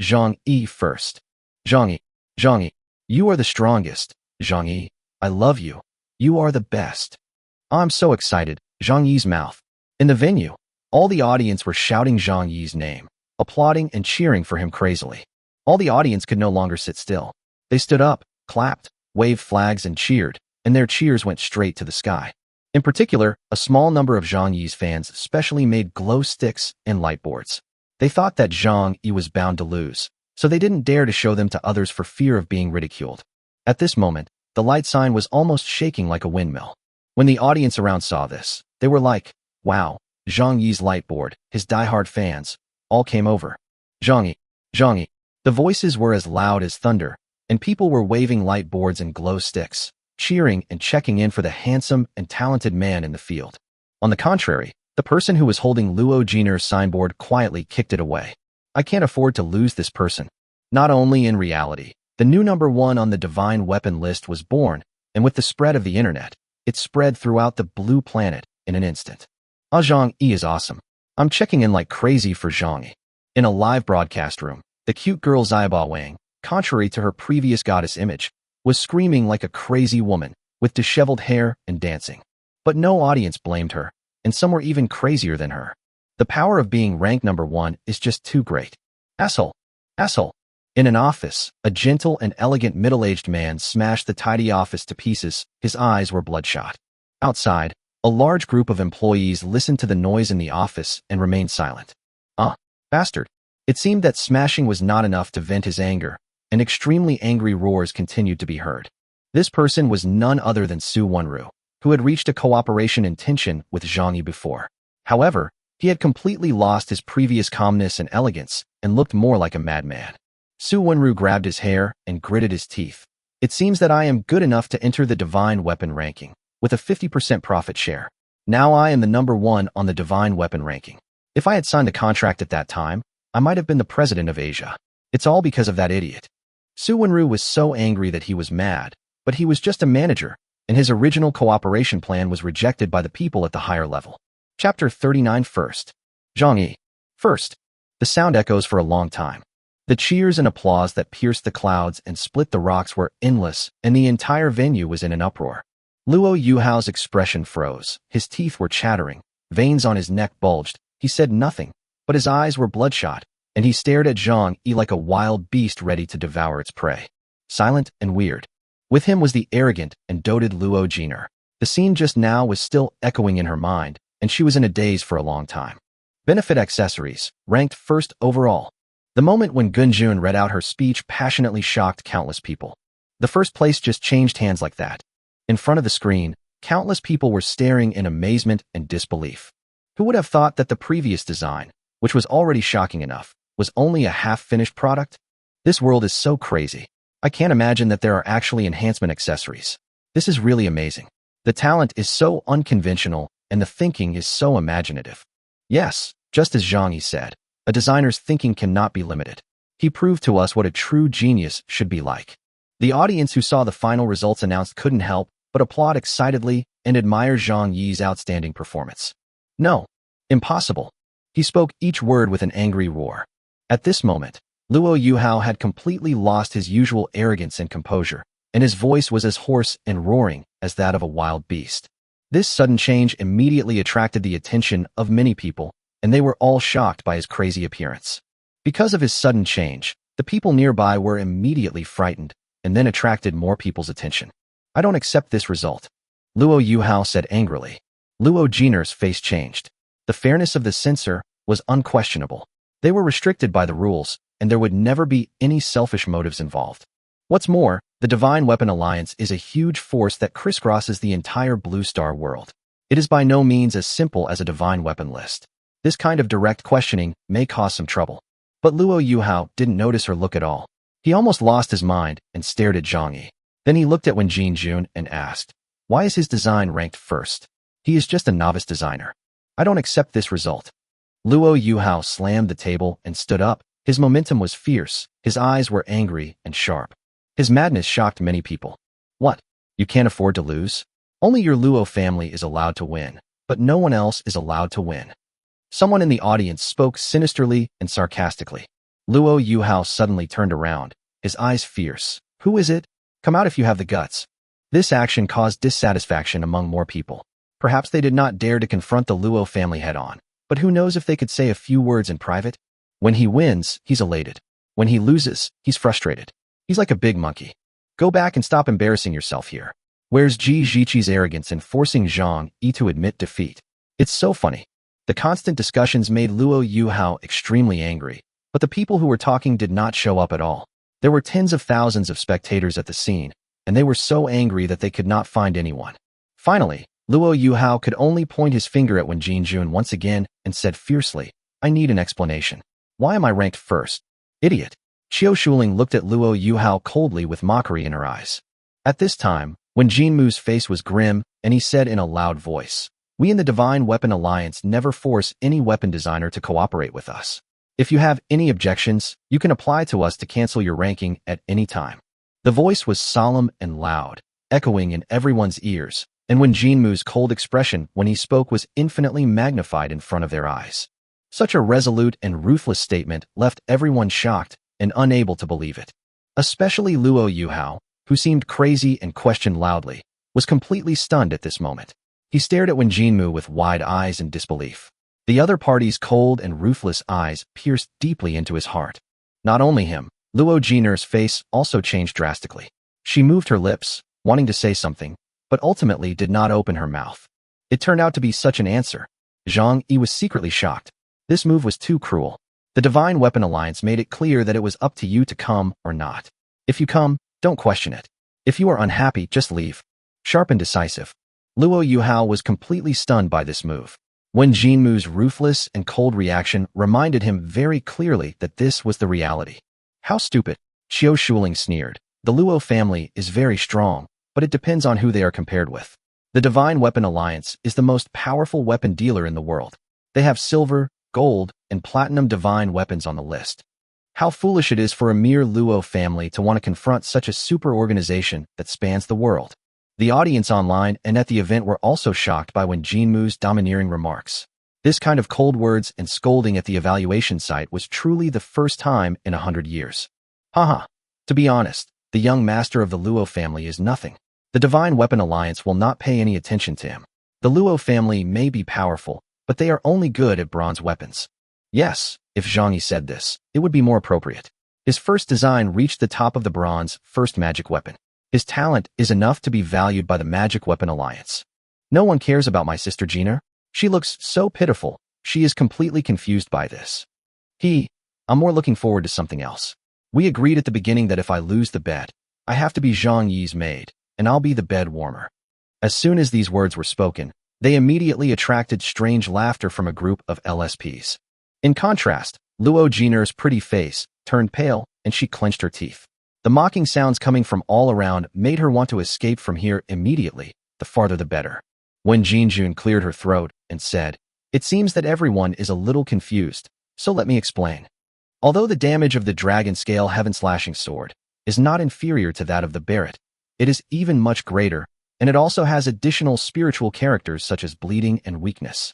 Zhang Yi first. Zhang Yi, you are the strongest. Zhang Yi, I love you. You are the best. I'm so excited. Zhang Yi's mouth. In the venue, all the audience were shouting Zhang Yi's name, applauding and cheering for him crazily. All the audience could no longer sit still. They stood up, clapped, waved flags, and cheered, and their cheers went straight to the sky. In particular, a small number of Zhang Yi's fans especially made glow sticks and light boards. They thought that Zhang Yi was bound to lose, so they didn't dare to show them to others for fear of being ridiculed. At this moment, the light sign was almost shaking like a windmill. When the audience around saw this, they were like, wow, Zhang Yi's light board, his diehard fans, all came over. Zhang Yi, Zhang Yi. The voices were as loud as thunder, and people were waving light boards and glow sticks, cheering and checking in for the handsome and talented man in the field. On the contrary, the person who was holding Luo Jiner's signboard quietly kicked it away. I can't afford to lose this person. Not only in reality, the new number 1 on the divine weapon list was born, and with the spread of the internet, it spread throughout the blue planet in an instant. Zhang Yi is awesome. I'm checking in like crazy for Zhang Yi. In a live broadcast room, the cute girl Ziba Wang, contrary to her previous goddess image, was screaming like a crazy woman, with disheveled hair and dancing. But no audience blamed her, and some were even crazier than her. The power of being ranked number 1 is just too great. Asshole! Asshole! In an office, a gentle and elegant middle-aged man smashed the tidy office to pieces. His eyes were bloodshot. Outside, a large group of employees listened to the noise in the office and remained silent. Bastard! It seemed that smashing was not enough to vent his anger, and extremely angry roars continued to be heard. This person was none other than Su Wenru, who had reached a cooperation intention with Zhang Yi before. However, he had completely lost his previous calmness and elegance and looked more like a madman. Su Wenru grabbed his hair and gritted his teeth. It seems that I am good enough to enter the divine weapon ranking, with a 50% profit share. Now I am the number 1 on the divine weapon ranking. If I had signed the contract at that time, I might have been the president of Asia. It's all because of that idiot. Su Wenru was so angry that he was mad, but he was just a manager, and his original cooperation plan was rejected by the people at the higher level. Chapter 39 First. Zhang Yi. First. The sound echoes for a long time. The cheers and applause that pierced the clouds and split the rocks were endless, and the entire venue was in an uproar. Luo Yuhao's expression froze. His teeth were chattering, veins on his neck bulged. He said nothing, but his eyes were bloodshot, and he stared at Zhang Yi like a wild beast ready to devour its prey. Silent and weird. With him was the arrogant and doted Luo Jiner. The scene just now was still echoing in her mind, and she was in a daze for a long time. Benefit accessories, ranked first overall. The moment when Gunjun read out her speech passionately shocked countless people. The first place just changed hands like that. In front of the screen, countless people were staring in amazement and disbelief. Who would have thought that the previous design, which was already shocking enough, was only a half-finished product? This world is so crazy. I can't imagine that there are actually enhancement accessories. This is really amazing. The talent is so unconventional, and the thinking is so imaginative. Yes, just as Zhang Yi said, a designer's thinking cannot be limited. He proved to us what a true genius should be like. The audience who saw the final results announced couldn't help but applaud excitedly and admire Zhang Yi's outstanding performance. No, impossible. He spoke each word with an angry roar. At this moment, Luo Yuhao had completely lost his usual arrogance and composure, and his voice was as hoarse and roaring as that of a wild beast. This sudden change immediately attracted the attention of many people, and they were all shocked by his crazy appearance. Because of his sudden change, the people nearby were immediately frightened, and then attracted more people's attention. I don't accept this result, Luo Yuhao said angrily. Luo Jiner's face changed. The fairness of the censor was unquestionable. They were restricted by the rules, and there would never be any selfish motives involved. What's more, the Divine Weapon Alliance is a huge force that crisscrosses the entire Blue Star world. It is by no means as simple as a divine weapon list. This kind of direct questioning may cause some trouble. But Luo Yuhao didn't notice her look at all. He almost lost his mind and stared at Zhang Yi. Then he looked at Wen Jinjun and asked, why is his design ranked first? He is just a novice designer. I don't accept this result. Luo Yuhao slammed the table and stood up. His momentum was fierce. His eyes were angry and sharp. His madness shocked many people. What? You can't afford to lose? Only your Luo family is allowed to win, but no one else is allowed to win. Someone in the audience spoke sinisterly and sarcastically. Luo Yuhao suddenly turned around, his eyes fierce. Who is it? Come out if you have the guts. This action caused dissatisfaction among more people. Perhaps they did not dare to confront the Luo family head-on, but who knows if they could say a few words in private? When he wins, he's elated. When he loses, he's frustrated. He's like a big monkey. Go back and stop embarrassing yourself here. Where's Ji Ziqi's arrogance in forcing Zhang Yi to admit defeat? It's so funny. The constant discussions made Luo Yuhao extremely angry, but the people who were talking did not show up at all. There were tens of thousands of spectators at the scene, and they were so angry that they could not find anyone. Finally, Luo Yuhao could only point his finger at Wen Jinjun once again and said fiercely, I need an explanation. Why am I ranked first? Idiot. Qiu Shuling looked at Luo Yuhao coldly with mockery in her eyes. At this time, Wen Jinmu's face was grim, and he said in a loud voice, we in the Divine Weapon Alliance never force any weapon designer to cooperate with us. If you have any objections, you can apply to us to cancel your ranking at any time. The voice was solemn and loud, echoing in everyone's ears, and Wen Jinmu's cold expression when he spoke was infinitely magnified in front of their eyes. Such a resolute and ruthless statement left everyone shocked and unable to believe it. Especially Luo Yuhao, who seemed crazy and questioned loudly, was completely stunned at this moment. He stared at Wen Jinmu with wide eyes in disbelief. The other party's cold and ruthless eyes pierced deeply into his heart. Not only him, Luo Jiner's face also changed drastically. She moved her lips, wanting to say something, but ultimately did not open her mouth. It turned out to be such an answer. Zhang Yi was secretly shocked. This move was too cruel. The Divine Weapon Alliance made it clear that it was up to you to come or not. If you come, don't question it. If you are unhappy, just leave. Sharp and decisive. Luo Yuhao was completely stunned by this move. Wen Jinmu's ruthless and cold reaction reminded him very clearly that this was the reality. How stupid. Qiu Shuling sneered. The Luo family is very strong, but it depends on who they are compared with. The Divine Weapon Alliance is the most powerful weapon dealer in the world. They have silver, gold, and platinum divine weapons on the list. How foolish it is for a mere Luo family to want to confront such a super organization that spans the world. The audience online and at the event were also shocked by Wen Jinmu's domineering remarks. This kind of cold words and scolding at the evaluation site was truly the first time in 100 years. Haha. To be honest, the young master of the Luo family is nothing. The Divine Weapon Alliance will not pay any attention to him. The Luo family may be powerful, but they are only good at bronze weapons. Yes, if Zhang Yi said this, it would be more appropriate. His first design reached the top of the bronze first magic weapon. His talent is enough to be valued by the Magic Weapon Alliance. No one cares about my sister Gina. She looks so pitiful. She is completely confused by this. I'm more looking forward to something else. We agreed at the beginning that if I lose the bet, I have to be Zhang Yi's maid, and I'll be the bed warmer. As soon as these words were spoken, they immediately attracted strange laughter from a group of LSPs. In contrast, Luo Jiner's pretty face turned pale and she clenched her teeth. The mocking sounds coming from all around made her want to escape from here immediately, the farther the better. Wen Jinjun cleared her throat and said, it seems that everyone is a little confused, so let me explain. Although the damage of the Dragon Scale Heaven Slashing Sword is not inferior to that of the Barret, it is even much greater, and it also has additional spiritual characters such as bleeding and weakness.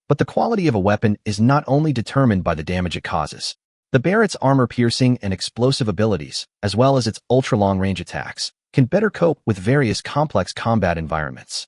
But the quality of a weapon is not only determined by the damage it causes. The Barret's armor-piercing and explosive abilities, as well as its ultra-long-range attacks, can better cope with various complex combat environments.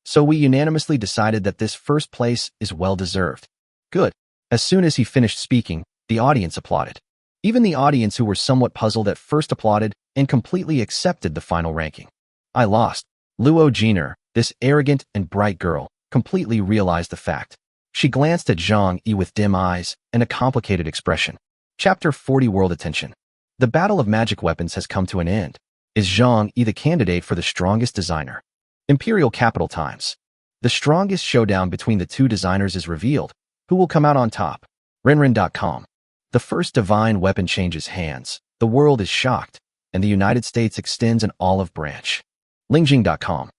So we unanimously decided that this first place is well-deserved. Good. As soon as he finished speaking, the audience applauded. Even the audience who were somewhat puzzled at first applauded and completely accepted the final ranking. I lost. Luo Jiner, this arrogant and bright girl, completely realized the fact. She glanced at Zhang Yi with dim eyes and a complicated expression. Chapter 40 World Attention. The battle of magic weapons has come to an end. Is Zhang Yi the candidate for the strongest designer? Imperial Capital Times. The strongest showdown between the two designers is revealed. Who will come out on top? Renren.com. The first divine weapon changes hands. The world is shocked, and the United States extends an olive branch. Lingjing.com.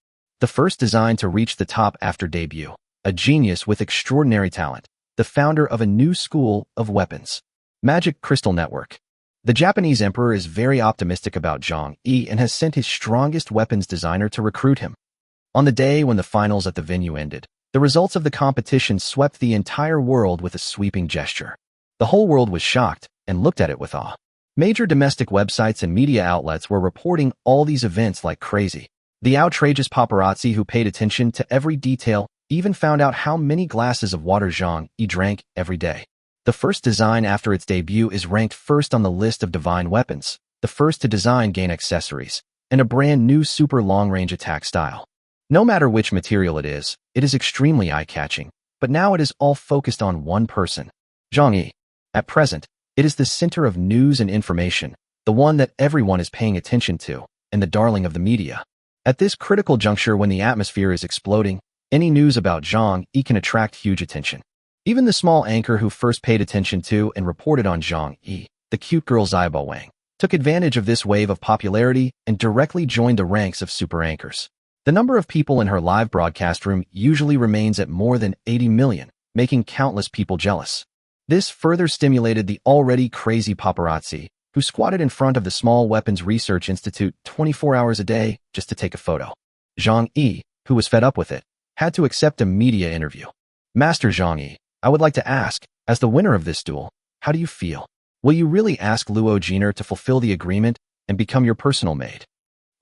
The first design to reach the top after debut. A genius with extraordinary talent. The founder of a new school of weapons. Magic Crystal Network. The Japanese emperor is very optimistic about Zhang Yi and has sent his strongest weapons designer to recruit him. On the day when the finals at the venue ended, the results of the competition swept the entire world with a sweeping gesture. The whole world was shocked and looked at it with awe. Major domestic websites and media outlets were reporting all these events like crazy. The outrageous paparazzi who paid attention to every detail even found out how many glasses of water Zhang Yi drank every day. The first design after its debut is ranked first on the list of divine weapons, the first to design gain accessories, and a brand new super long-range attack style. No matter which material it is extremely eye-catching, but now it is all focused on one person, Zhang Yi. At present, it is the center of news and information, the one that everyone is paying attention to, and the darling of the media. At this critical juncture when the atmosphere is exploding, any news about Zhang Yi can attract huge attention. Even the small anchor who first paid attention to and reported on Zhang Yi, the cute girl Zibo Wang, took advantage of this wave of popularity and directly joined the ranks of super anchors. The number of people in her live broadcast room usually remains at more than 80 million, making countless people jealous. This further stimulated the already crazy paparazzi, who squatted in front of the Small Weapons Research Institute 24 hours a day just to take a photo. Zhang Yi, who was fed up with it, had to accept a media interview. Master Zhang Yi, I would like to ask, as the winner of this duel, how do you feel? Will you really ask Luo Jiner to fulfill the agreement and become your personal maid?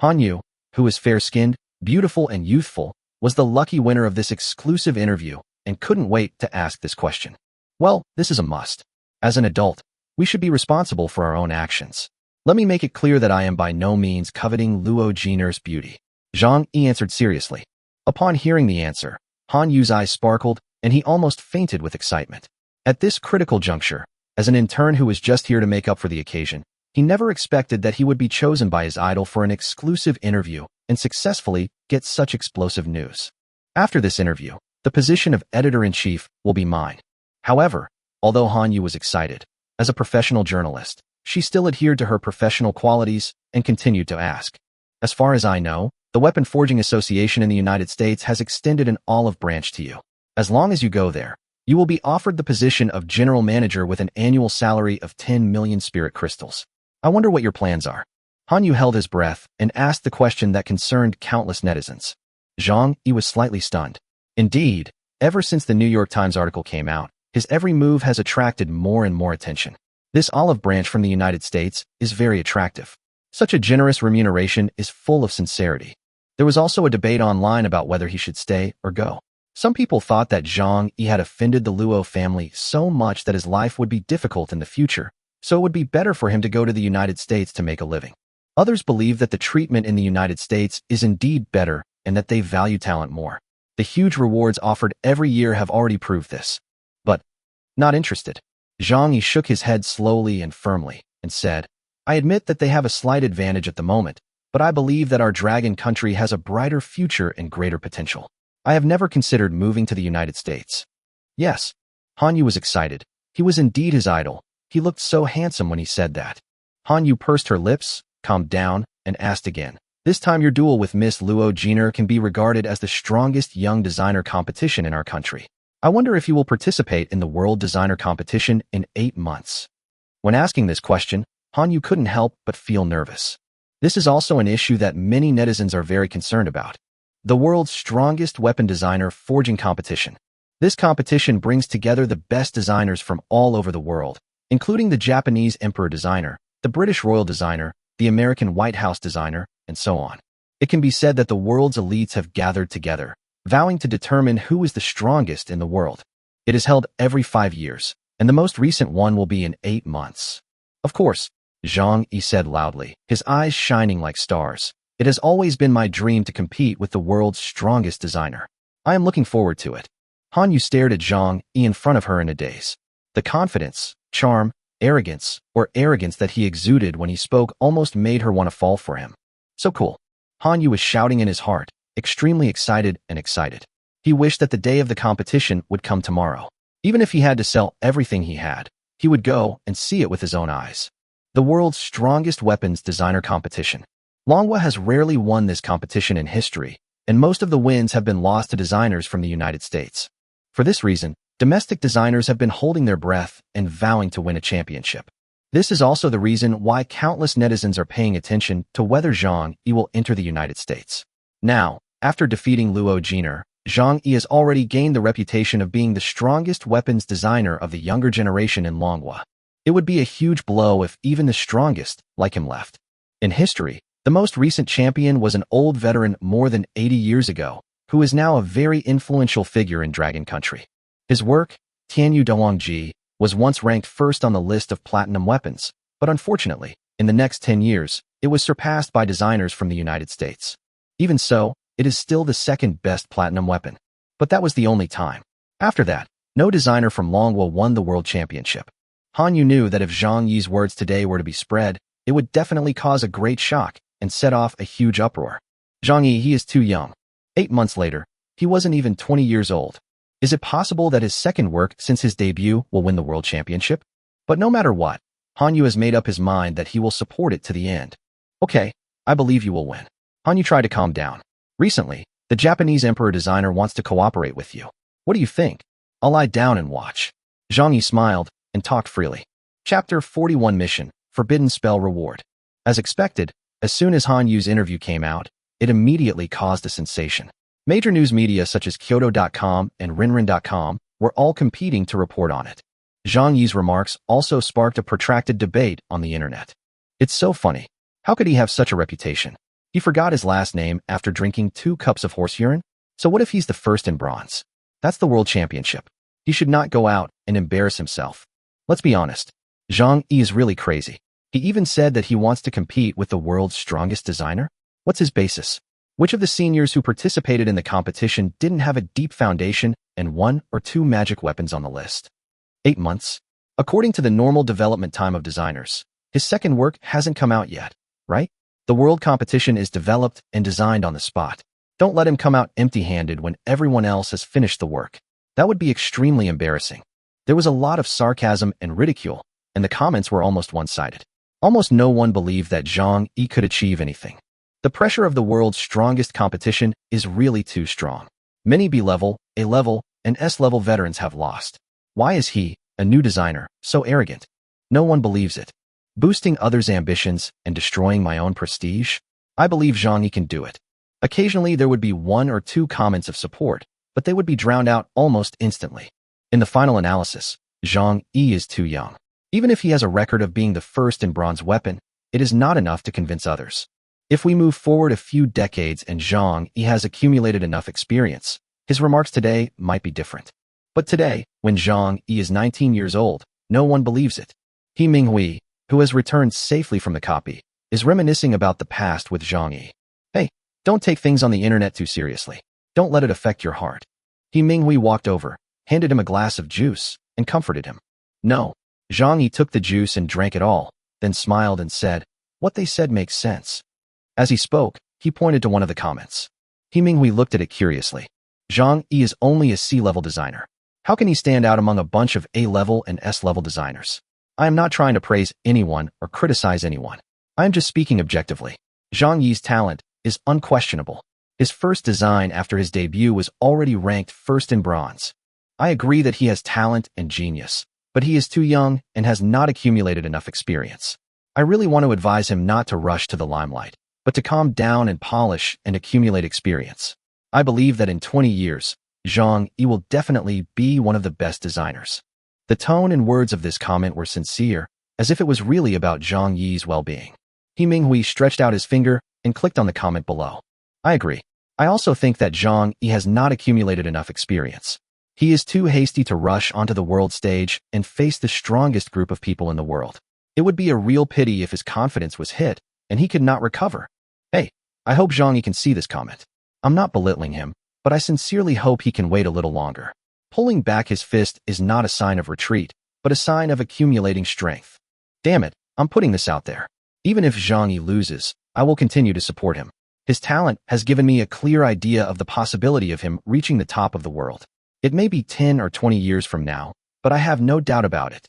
Han Yu, who is fair-skinned, beautiful, and youthful, was the lucky winner of this exclusive interview and couldn't wait to ask this question. Well, this is a must. As an adult, we should be responsible for our own actions. Let me make it clear that I am by no means coveting Luo Jiner's beauty. Zhang Yi answered seriously. Upon hearing the answer, Han Yu's eyes sparkled and he almost fainted with excitement. At this critical juncture, as an intern who was just here to make up for the occasion, he never expected that he would be chosen by his idol for an exclusive interview and successfully get such explosive news. After this interview, the position of editor-in-chief will be mine. However, although Han Yu was excited, as a professional journalist, she still adhered to her professional qualities and continued to ask. As far as I know, the Weapon Forging Association in the United States has extended an olive branch to you. As long as you go there, you will be offered the position of general manager with an annual salary of 10 million spirit crystals. I wonder what your plans are. Han Yu held his breath and asked the question that concerned countless netizens. Zhang Yi was slightly stunned. Indeed, ever since the New York Times article came out, his every move has attracted more and more attention. This olive branch from the United States is very attractive. Such a generous remuneration is full of sincerity. There was also a debate online about whether he should stay or go. Some people thought that Zhang Yi had offended the Luo family so much that his life would be difficult in the future, so it would be better for him to go to the United States to make a living. Others believe that the treatment in the United States is indeed better and that they value talent more. The huge rewards offered every year have already proved this. But, not interested. Zhang Yi shook his head slowly and firmly and said, I admit that they have a slight advantage at the moment, but I believe that our dragon country has a brighter future and greater potential. I have never considered moving to the United States. Yes. Han Yu was excited. He was indeed his idol. He looked so handsome when he said that. Han Yu pursed her lips, calmed down, and asked again. This time your duel with Miss Luo Jiner can be regarded as the strongest young designer competition in our country. I wonder if you will participate in the World Designer Competition in 8 months. When asking this question, Han Yu couldn't help but feel nervous. This is also an issue that many netizens are very concerned about. The world's strongest weapon designer forging competition. This competition brings together the best designers from all over the world, including the Japanese Emperor designer, the British Royal designer, the American White House designer, and so on. It can be said that the world's elites have gathered together, vowing to determine who is the strongest in the world. It is held every 5 years, and the most recent one will be in 8 months. Of course, Zhang Yi said loudly, his eyes shining like stars. It has always been my dream to compete with the world's strongest designer. I am looking forward to it. Han Yu stared at Zhang Yi in front of her in a daze. The confidence, charm, arrogance that he exuded when he spoke almost made her want to fall for him. So cool. Han Yu was shouting in his heart, extremely excited and excited. He wished that the day of the competition would come tomorrow. Even if he had to sell everything he had, he would go and see it with his own eyes. The world's strongest weapons designer competition. Longwa has rarely won this competition in history, and most of the wins have been lost to designers from the United States. For this reason, domestic designers have been holding their breath and vowing to win a championship. This is also the reason why countless netizens are paying attention to whether Zhang Yi will enter the United States. Now, after defeating Luo Jiner, Zhang Yi has already gained the reputation of being the strongest weapons designer of the younger generation in Longwa. It would be a huge blow if even the strongest, like him, left. In history, the most recent champion was an old veteran more than 80 years ago, who is now a very influential figure in Dragon Country. His work, Tianyu Dongji, was once ranked first on the list of platinum weapons, but unfortunately, in the next 10 years, it was surpassed by designers from the United States. Even so, it is still the second best platinum weapon. But that was the only time. After that, no designer from Longwa won the world championship. Han Yu knew that if Zhang Yi's words today were to be spread, it would definitely cause a great shock and set off a huge uproar. Zhang Yi, he is too young. 8 months later, he wasn't even 20 years old. Is it possible that his second work since his debut will win the world championship? But no matter what, Han Yu has made up his mind that he will support it to the end. Okay, I believe you will win. Han Yu tried to calm down. Recently, the Japanese emperor designer wants to cooperate with you. What do you think? I'll lie down and watch. Zhang Yi smiled and talked freely. Chapter 41 Mission, Forbidden Spell Reward. As expected, as soon as Han Yu's interview came out, it immediately caused a sensation. Major news media such as Kyoto.com and Rinrin.com were all competing to report on it. Zhang Yi's remarks also sparked a protracted debate on the internet. It's so funny. How could he have such a reputation? He forgot his last name after drinking 2 cups of horse urine? So what if he's the first in bronze? That's the world championship. He should not go out and embarrass himself. Let's be honest. Zhang Yi is really crazy. He even said that he wants to compete with the world's strongest designer? What's his basis? Which of the seniors who participated in the competition didn't have a deep foundation and 1 or 2 magic weapons on the list? 8 months? According to the normal development time of designers, his second work hasn't come out yet, right? The world competition is developed and designed on the spot. Don't let him come out empty-handed when everyone else has finished the work. That would be extremely embarrassing. There was a lot of sarcasm and ridicule, and the comments were almost one-sided. Almost no one believed that Zhang Yi could achieve anything. The pressure of the world's strongest competition is really too strong. Many B-level, A-level, and S-level veterans have lost. Why is he, a new designer, so arrogant? No one believes it. Boosting others' ambitions and destroying my own prestige? I believe Zhang Yi can do it. Occasionally there would be 1 or 2 comments of support, but they would be drowned out almost instantly. In the final analysis, Zhang Yi is too young. Even if he has a record of being the first in bronze weapon, it is not enough to convince others. If we move forward a few decades and Zhang Yi has accumulated enough experience, his remarks today might be different. But today, when Zhang Yi is 19 years old, no one believes it. He Minghui, who has returned safely from the copy, is reminiscing about the past with Zhang Yi. Hey, don't take things on the internet too seriously. Don't let it affect your heart. He Minghui walked over, handed him a glass of juice, and comforted him. No. Zhang Yi took the juice and drank it all, then smiled and said, "What they said makes sense." As he spoke, he pointed to one of the comments. He Minghui looked at it curiously. Zhang Yi is only a C-level designer. How can he stand out among a bunch of A-level and S-level designers? I am not trying to praise anyone or criticize anyone. I am just speaking objectively. Zhang Yi's talent is unquestionable. His first design after his debut was already ranked first in bronze. I agree that he has talent and genius, but he is too young and has not accumulated enough experience. I really want to advise him not to rush to the limelight, but to calm down and polish and accumulate experience. I believe that in 20 years, Zhang Yi will definitely be one of the best designers. The tone and words of this comment were sincere, as if it was really about Zhang Yi's well-being. He Minghui stretched out his finger and clicked on the comment below. I agree. I also think that Zhang Yi has not accumulated enough experience. He is too hasty to rush onto the world stage and face the strongest group of people in the world. It would be a real pity if his confidence was hit and he could not recover. Hey, I hope Zhang Yi can see this comment. I'm not belittling him, but I sincerely hope he can wait a little longer. Pulling back his fist is not a sign of retreat, but a sign of accumulating strength. Damn it, I'm putting this out there. Even if Zhang Yi loses, I will continue to support him. His talent has given me a clear idea of the possibility of him reaching the top of the world. It may be 10 or 20 years from now, but I have no doubt about it.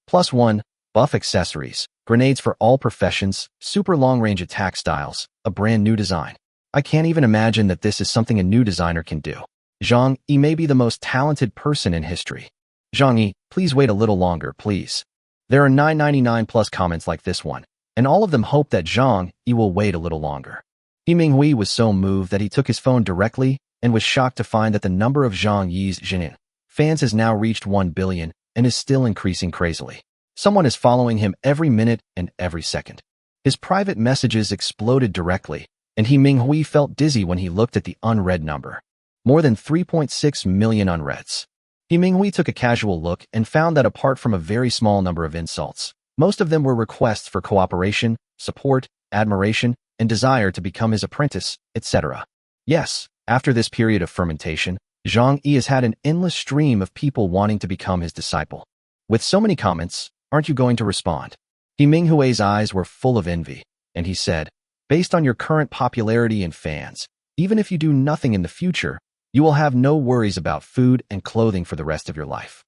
+1, buff accessories, grenades for all professions, super long-range attack styles, a brand new design. I can't even imagine that this is something a new designer can do. Zhang Yi may be the most talented person in history. Zhang Yi, please wait a little longer, please. There are 999 plus comments like this one, and all of them hope that Zhang Yi will wait a little longer. He Minghui was so moved that he took his phone directly and was shocked to find that the number of Zhang Yi's Zhinin fans has now reached 1 billion and is still increasing crazily. Someone is following him every minute and every second. His private messages exploded directly, and He Minghui felt dizzy when he looked at the unread number. More than 3.6 million unreads. He Minghui took a casual look and found that apart from a very small number of insults, most of them were requests for cooperation, support, admiration, and desire to become his apprentice, etc. Yes, after this period of fermentation, Zhang Yi has had an endless stream of people wanting to become his disciple. With so many comments, aren't you going to respond? He Minghui's eyes were full of envy, and he said, based on your current popularity and fans, even if you do nothing in the future, you will have no worries about food and clothing for the rest of your life.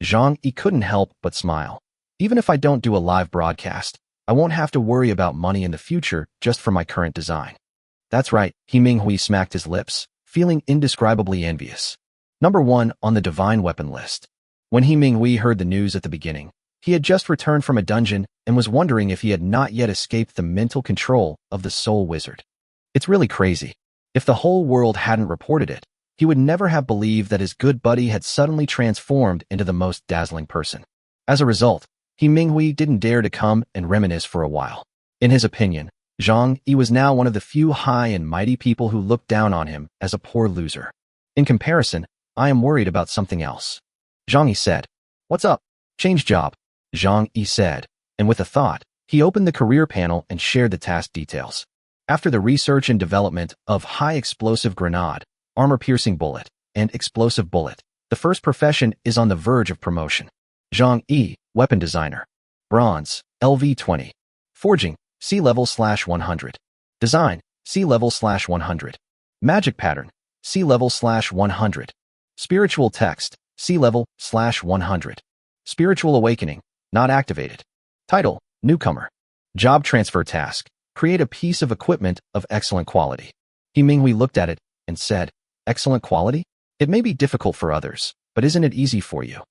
Zhang Yi couldn't help but smile. Even if I don't do a live broadcast, I won't have to worry about money in the future just for my current design. That's right, He Minghui smacked his lips, feeling indescribably envious. Number 1 on the divine weapon list. When He Minghui heard the news at the beginning, he had just returned from a dungeon and was wondering if he had not yet escaped the mental control of the soul wizard. It's really crazy. If the whole world hadn't reported it, he would never have believed that his good buddy had suddenly transformed into the most dazzling person. As a result, He Minghui didn't dare to come and reminisce for a while. In his opinion, Zhang Yi was now one of the few high and mighty people who looked down on him as a poor loser. In comparison, I am worried about something else. Zhang Yi said, "What's up? Change job," Zhang Yi said, and with a thought, he opened the career panel and shared the task details. After the research and development of high-explosive grenade, armor-piercing bullet, and explosive bullet, the first profession is on the verge of promotion. Zhang Yi, weapon designer. Bronze, LV20. Forging, C-level/100. Design, C-level/100. Magic pattern, C-level/100. Spiritual text, C-level/100. Spiritual awakening, not activated. Title, newcomer. Job transfer task, create a piece of equipment of excellent quality. He Minghui looked at it and said, excellent quality? It may be difficult for others, but isn't it easy for you?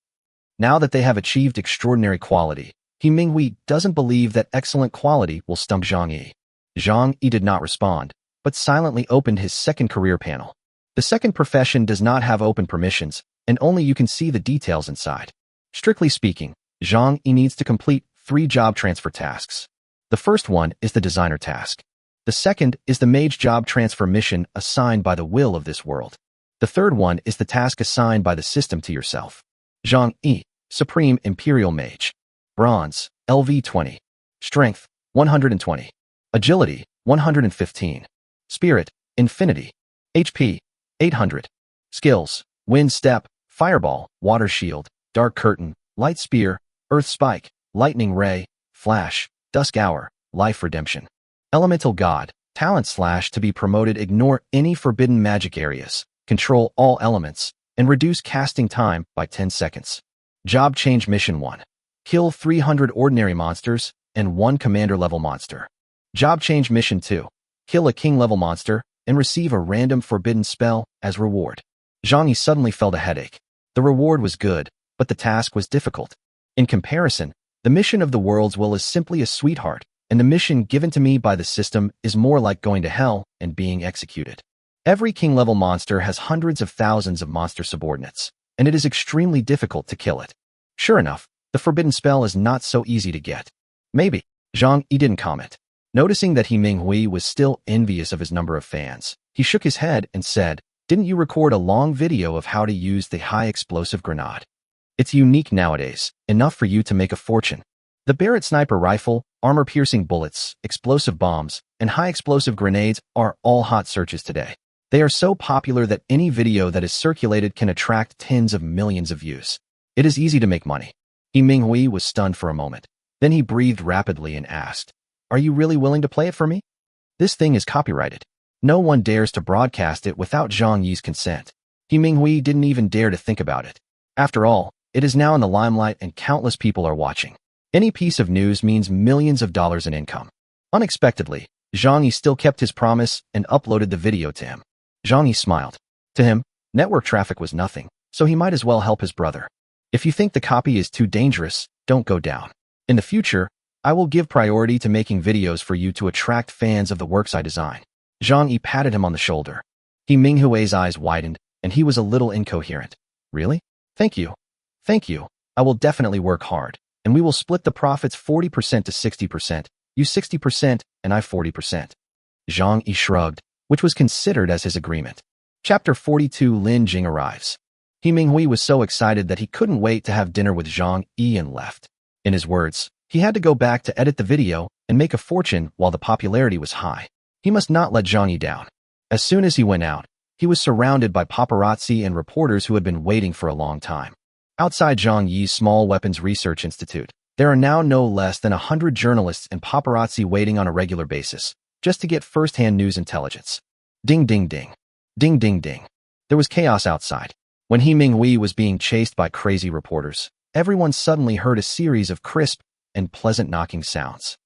Now that they have achieved extraordinary quality, He Minghui doesn't believe that excellent quality will stump Zhang Yi. Zhang Yi did not respond, but silently opened his second career panel. The second profession does not have open permissions, and only you can see the details inside. Strictly speaking, Zhang Yi needs to complete 3 job transfer tasks. The first one is the designer task. The second is the mage job transfer mission assigned by the will of this world. The third one is the task assigned by the system to yourself. Zhang Yi, Supreme Imperial Mage. Bronze, LV20. Strength, 120. Agility, 115. Spirit, Infinity. HP, 800. Skills, Wind Step, Fireball, Water Shield, Dark Curtain, Light Spear, Earth Spike, Lightning Ray, Flash, Dusk Hour, Life Redemption. Elemental God, talent / to be promoted, ignore any forbidden magic areas, control all elements, and reduce casting time by 10 seconds. Job change mission 1. Kill 300 ordinary monsters and 1 commander-level monster. Job change mission 2. Kill a king-level monster and receive a random forbidden spell as reward. Zhang Yi suddenly felt a headache. The reward was good, but the task was difficult. In comparison, the mission of the world's will is simply a sweetheart, and the mission given to me by the system is more like going to hell and being executed. Every king-level monster has hundreds of thousands of monster subordinates, and it is extremely difficult to kill it. Sure enough, the forbidden spell is not so easy to get. Maybe. Zhang Yi didn't comment. Noticing that He Minghui was still envious of his number of fans, he shook his head and said, didn't you record a long video of how to use the high-explosive grenade? It's unique nowadays, enough for you to make a fortune. The Barrett sniper rifle, armor-piercing bullets, explosive bombs, and high-explosive grenades are all hot searches today. They are so popular that any video that is circulated can attract tens of millions of views. It is easy to make money. He Minghui was stunned for a moment. Then he breathed rapidly and asked, are you really willing to play it for me? This thing is copyrighted. No one dares to broadcast it without Zhang Yi's consent. He Minghui didn't even dare to think about it. After all, it is now in the limelight and countless people are watching. Any piece of news means millions of dollars in income. Unexpectedly, Zhang Yi still kept his promise and uploaded the video to him. Zhang Yi smiled. To him, network traffic was nothing, so he might as well help his brother. If you think the copy is too dangerous, don't go down. In the future, I will give priority to making videos for you to attract fans of the works I design. Zhang Yi patted him on the shoulder. He Minghui's eyes widened, and he was a little incoherent. Really? Thank you. Thank you. I will definitely work hard, and we will split the profits 40% to 60%, you 60%, and I 40%. Zhang Yi shrugged, which was considered as his agreement. Chapter 42. Lin Jing arrives. He Minghui was so excited that he couldn't wait to have dinner with Zhang Yi and left. In his words, he had to go back to edit the video and make a fortune while the popularity was high. He must not let Zhang Yi down. As soon as he went out, he was surrounded by paparazzi and reporters who had been waiting for a long time. Outside Zhang Yi's small weapons research institute, there are now no less than 100 journalists and paparazzi waiting on a regular basis, just to get first-hand news intelligence. Ding ding ding. Ding ding ding. There was chaos outside. When He Minghui was being chased by crazy reporters, everyone suddenly heard a series of crisp and pleasant knocking sounds.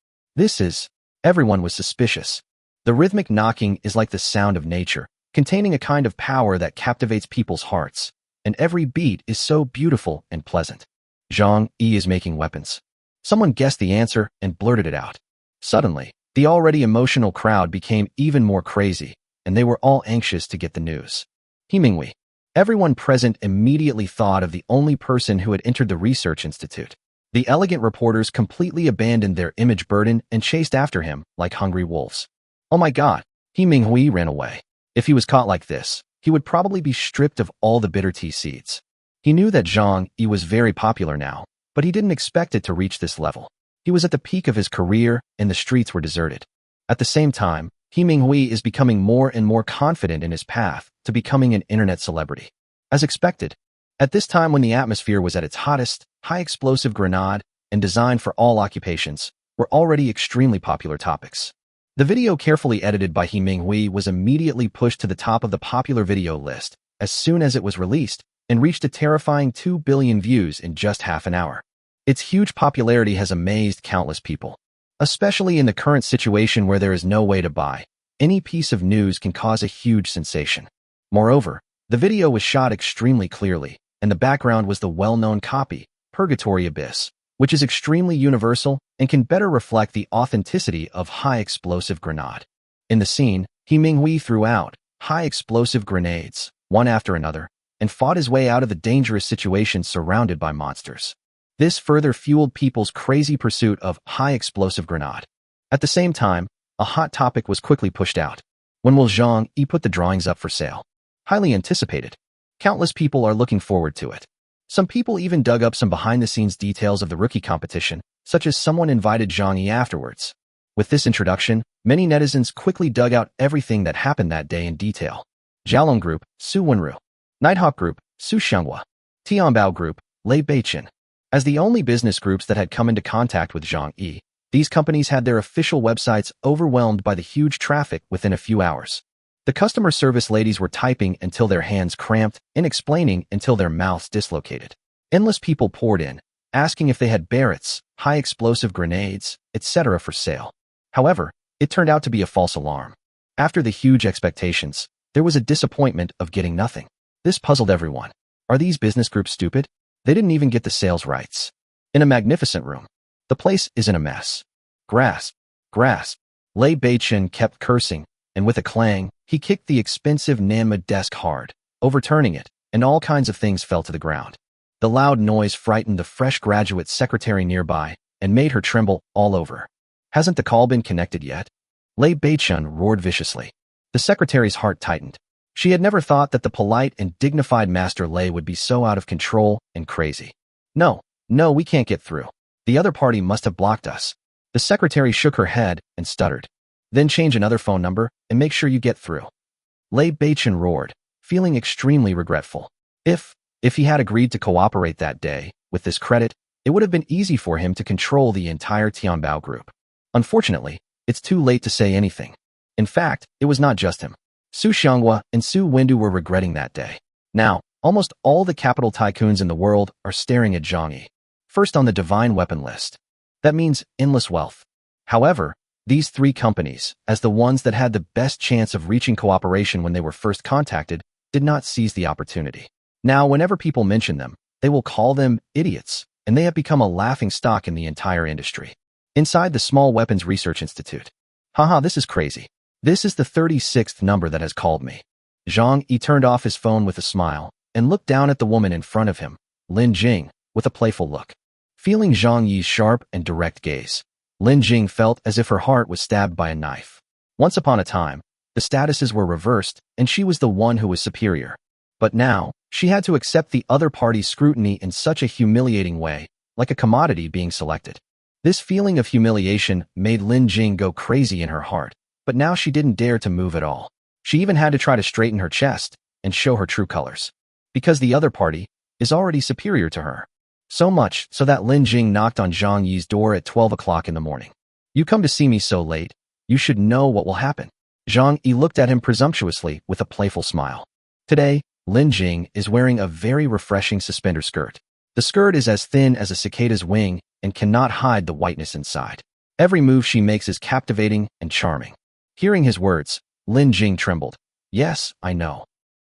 Everyone was suspicious. The rhythmic knocking is like the sound of nature, containing a kind of power that captivates people's hearts, and every beat is so beautiful and pleasant. Zhang Yi is making weapons. Someone guessed the answer and blurted it out. Suddenly, the already emotional crowd became even more crazy, and they were all anxious to get the news. He Minghui. Everyone present immediately thought of the only person who had entered the research institute. The elegant reporters completely abandoned their image burden and chased after him like hungry wolves. Oh my God, He Minghui ran away. If he was caught like this, he would probably be stripped of all the bitter tea seeds. He knew that Zhang Yi was very popular now, but he didn't expect it to reach this level. He was at the peak of his career and the streets were deserted. At the same time, He Minghui is becoming more and more confident in his path to becoming an internet celebrity. As expected, at this time when the atmosphere was at its hottest, high-explosive grenade and designed for all occupations were already extremely popular topics. The video carefully edited by He Minghui was immediately pushed to the top of the popular video list as soon as it was released and reached a terrifying 2 billion views in just half an hour. Its huge popularity has amazed countless people. Especially in the current situation where there is no way to buy, any piece of news can cause a huge sensation. Moreover, the video was shot extremely clearly, and the background was the well-known copy, Purgatory Abyss, which is extremely universal and can better reflect the authenticity of high-explosive grenade. In the scene, He Minghui threw out high-explosive grenades, one after another, and fought his way out of the dangerous situation surrounded by monsters. This further fueled people's crazy pursuit of high-explosive grenade. At the same time, a hot topic was quickly pushed out. When will Zhang Yi put the drawings up for sale? Highly anticipated. Countless people are looking forward to it. Some people even dug up some behind-the-scenes details of the rookie competition, such as someone invited Zhang Yi afterwards. With this introduction, many netizens quickly dug out everything that happened that day in detail. Jialong Group, Su Wenru. Nighthawk Group, Su Xianghua. Tianbao Group, Lei Beichen. As the only business groups that had come into contact with Zhang Yi, these companies had their official websites overwhelmed by the huge traffic within a few hours. The customer service ladies were typing until their hands cramped and explaining until their mouths dislocated. Endless people poured in, asking if they had barrettes, high-explosive grenades, etc. for sale. However, it turned out to be a false alarm. After the huge expectations, there was a disappointment of getting nothing. This puzzled everyone. Are these business groups stupid? They didn't even get the sales rights. In a magnificent room, the place is in a mess. Grass. Lei Beichen kept cursing, and with a clang, he kicked the expensive Nanma desk hard, overturning it, and all kinds of things fell to the ground. The loud noise frightened the fresh graduate secretary nearby and made her tremble all over. Hasn't the call been connected yet? Lei Beichen roared viciously. The secretary's heart tightened. She had never thought that the polite and dignified Master Lei would be so out of control and crazy. No, we can't get through. The other party must have blocked us. The secretary shook her head and stuttered. Then change another phone number and make sure you get through. Lei Beichen roared, feeling extremely regretful. If he had agreed to cooperate that day, with this credit, it would have been easy for him to control the entire Tianbao group. Unfortunately, it's too late to say anything. In fact, it was not just him. Su Xianghua and Su Wendu were regretting that day. Now, almost all the capital tycoons in the world are staring at Zhang Yi, first on the divine weapon list. That means endless wealth. However, these three companies, as the ones that had the best chance of reaching cooperation when they were first contacted, did not seize the opportunity. Now, whenever people mention them, they will call them idiots, and they have become a laughing stock in the entire industry. Inside the Small Weapons Research Institute. Haha, this is crazy. This is the 36th number that has called me. Zhang Yi turned off his phone with a smile and looked down at the woman in front of him, Lin Jing, with a playful look. Feeling Zhang Yi's sharp and direct gaze, Lin Jing felt as if her heart was stabbed by a knife. Once upon a time, the statuses were reversed and she was the one who was superior. But now, She had to accept the other party's scrutiny in such a humiliating way, like a commodity being selected. This feeling of humiliation made Lin Jing go crazy in her heart, but now she didn't dare to move at all. She even had to try to straighten her chest and show her true colors. Because the other party is already superior to her. So much so that Lin Jing knocked on Zhang Yi's door at 12 o'clock in the morning. You come to see me so late, you should know what will happen. Zhang Yi looked at him presumptuously with a playful smile. Today, Lin Jing is wearing a very refreshing suspender skirt. The skirt is as thin as a cicada's wing and cannot hide the whiteness inside. Every move she makes is captivating and charming. Hearing his words, Lin Jing trembled. Yes, I know.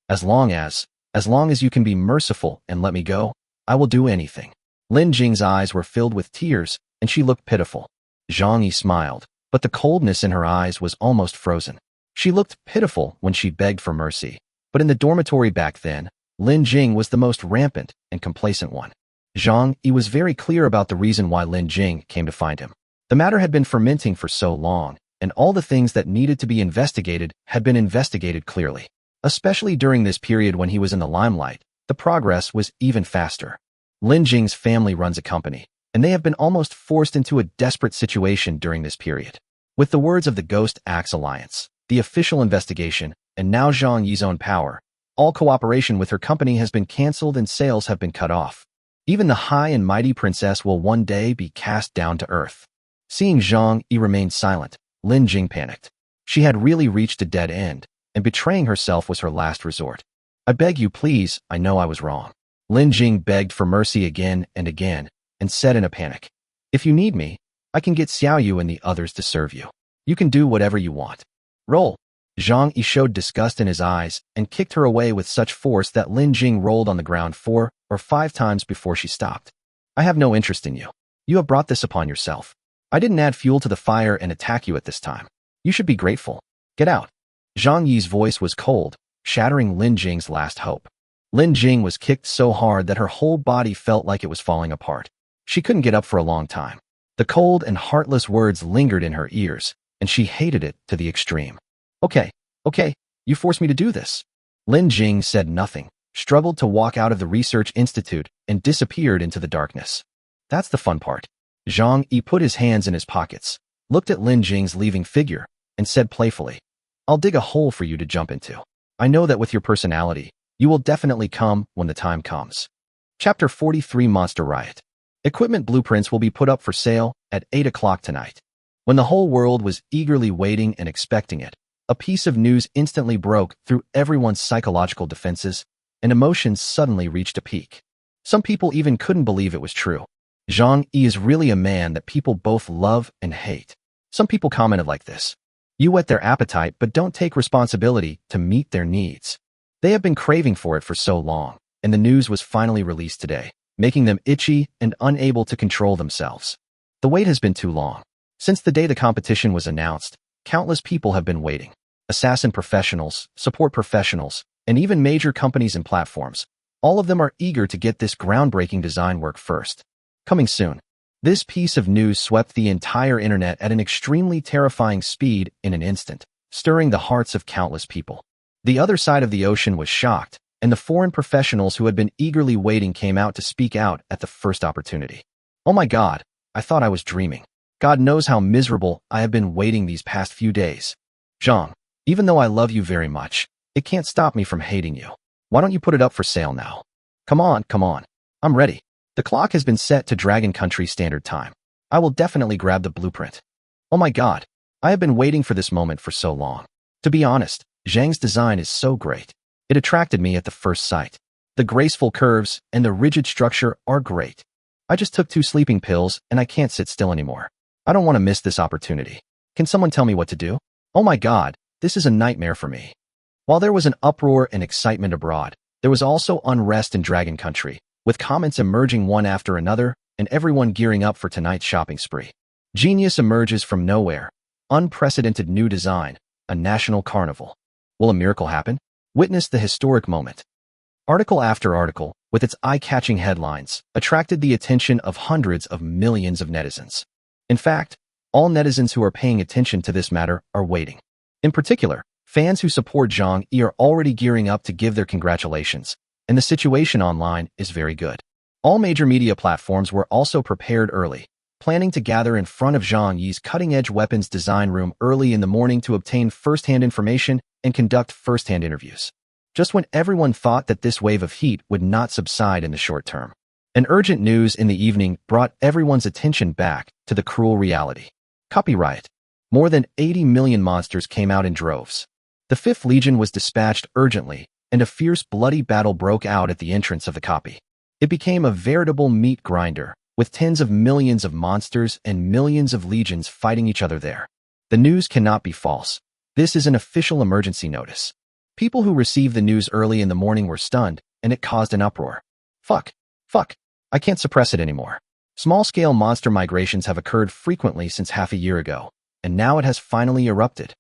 As long as you can be merciful and let me go, I will do anything. Lin Jing's eyes were filled with tears, and she looked pitiful. Zhang Yi smiled, but the coldness in her eyes was almost frozen. She looked pitiful when she begged for mercy, but in the dormitory back then, Lin Jing was the most rampant and complacent one. Zhang Yi was very clear about the reason why Lin Jing came to find him. The matter had been fermenting for so long, and all the things that needed to be investigated had been investigated clearly. Especially during this period when he was in the limelight, the progress was even faster. Lin Jing's family runs a company, and they have been almost forced into a desperate situation during this period. With the words of the Ghost Axe Alliance, the official investigation, and now Zhang Yi's own power, all cooperation with her company has been cancelled and sales have been cut off. Even the high and mighty princess will one day be cast down to earth. Seeing Zhang Yi remain silent, Lin Jing panicked. She had really reached a dead end, and betraying herself was her last resort. I beg you please, I know I was wrong. Lin Jing begged for mercy again and said in a panic, if you need me, I can get Xiao Yu and the others to serve you. You can do whatever you want. Roll. Zhang Yi showed disgust in his eyes and kicked her away with such force that Lin Jing rolled on the ground 4 or 5 times before she stopped. I have no interest in you. You have brought this upon yourself. I didn't add fuel to the fire and attack you at this time. You should be grateful. Get out. Zhang Yi's voice was cold, shattering Lin Jing's last hope. Lin Jing was kicked so hard that her whole body felt like it was falling apart. She couldn't get up for a long time. The cold and heartless words lingered in her ears, and she hated it to the extreme. Okay, you forced me to do this. Lin Jing said nothing, struggled to walk out of the research institute, and disappeared into the darkness. That's the fun part. Zhang Yi put his hands in his pockets, looked at Lin Jing's leaving figure, and said playfully, I'll dig a hole for you to jump into. I know that with your personality, you will definitely come when the time comes. Chapter 43 Monster Riot. Equipment blueprints will be put up for sale at 8 o'clock tonight. When the whole world was eagerly waiting and expecting it, a piece of news instantly broke through everyone's psychological defenses, and emotions suddenly reached a peak. Some people even couldn't believe it was true. Zhang Yi is really a man that people both love and hate. Some people commented like this. You whet their appetite but don't take responsibility to meet their needs. They have been craving for it for so long, and the news was finally released today, making them itchy and unable to control themselves. The wait has been too long. Since the day the competition was announced, countless people have been waiting. Assassin professionals, support professionals, and even major companies and platforms. All of them are eager to get this groundbreaking design work first. Coming soon. This piece of news swept the entire internet at an extremely terrifying speed in an instant, stirring the hearts of countless people. The other side of the ocean was shocked, and the foreign professionals who had been eagerly waiting came out to speak out at the first opportunity. Oh my God, I thought I was dreaming. God knows how miserable I have been waiting these past few days. Zhang, even though I love you very much, it can't stop me from hating you. Why don't you put it up for sale now? Come on. I'm ready. The clock has been set to Dragon Country Standard Time. I will definitely grab the blueprint. Oh my God, I have been waiting for this moment for so long. To be honest, Zhang's design is so great. It attracted me at the first sight. The graceful curves and the rigid structure are great. I just took 2 sleeping pills and I can't sit still anymore. I don't want to miss this opportunity. Can someone tell me what to do? Oh my God, this is a nightmare for me. While there was an uproar and excitement abroad, there was also unrest in Dragon Country, with comments emerging one after another and everyone gearing up for tonight's shopping spree. Genius emerges from nowhere. Unprecedented new design, a national carnival. Will a miracle happen? Witness the historic moment. Article after article, with its eye-catching headlines, attracted the attention of hundreds of millions of netizens. In fact, all netizens who are paying attention to this matter are waiting. In particular, fans who support Zhang Yi are already gearing up to give their congratulations, and the situation online is very good. All major media platforms were also prepared early, planning to gather in front of Zhang Yi's cutting-edge weapons design room early in the morning to obtain first-hand information and conduct first-hand interviews. Just when everyone thought that this wave of heat would not subside in the short term, an urgent news in the evening brought everyone's attention back to the cruel reality. Copyright. More than 80 million monsters came out in droves. The 5th Legion was dispatched urgently, and a fierce, bloody battle broke out at the entrance of the copy. It became a veritable meat grinder, with tens of millions of monsters and millions of legions fighting each other there. The news cannot be false. This is an official emergency notice. People who received the news early in the morning were stunned, and it caused an uproar. Fuck. I can't suppress it anymore. Small-scale monster migrations have occurred frequently since half a year ago, and now it has finally erupted.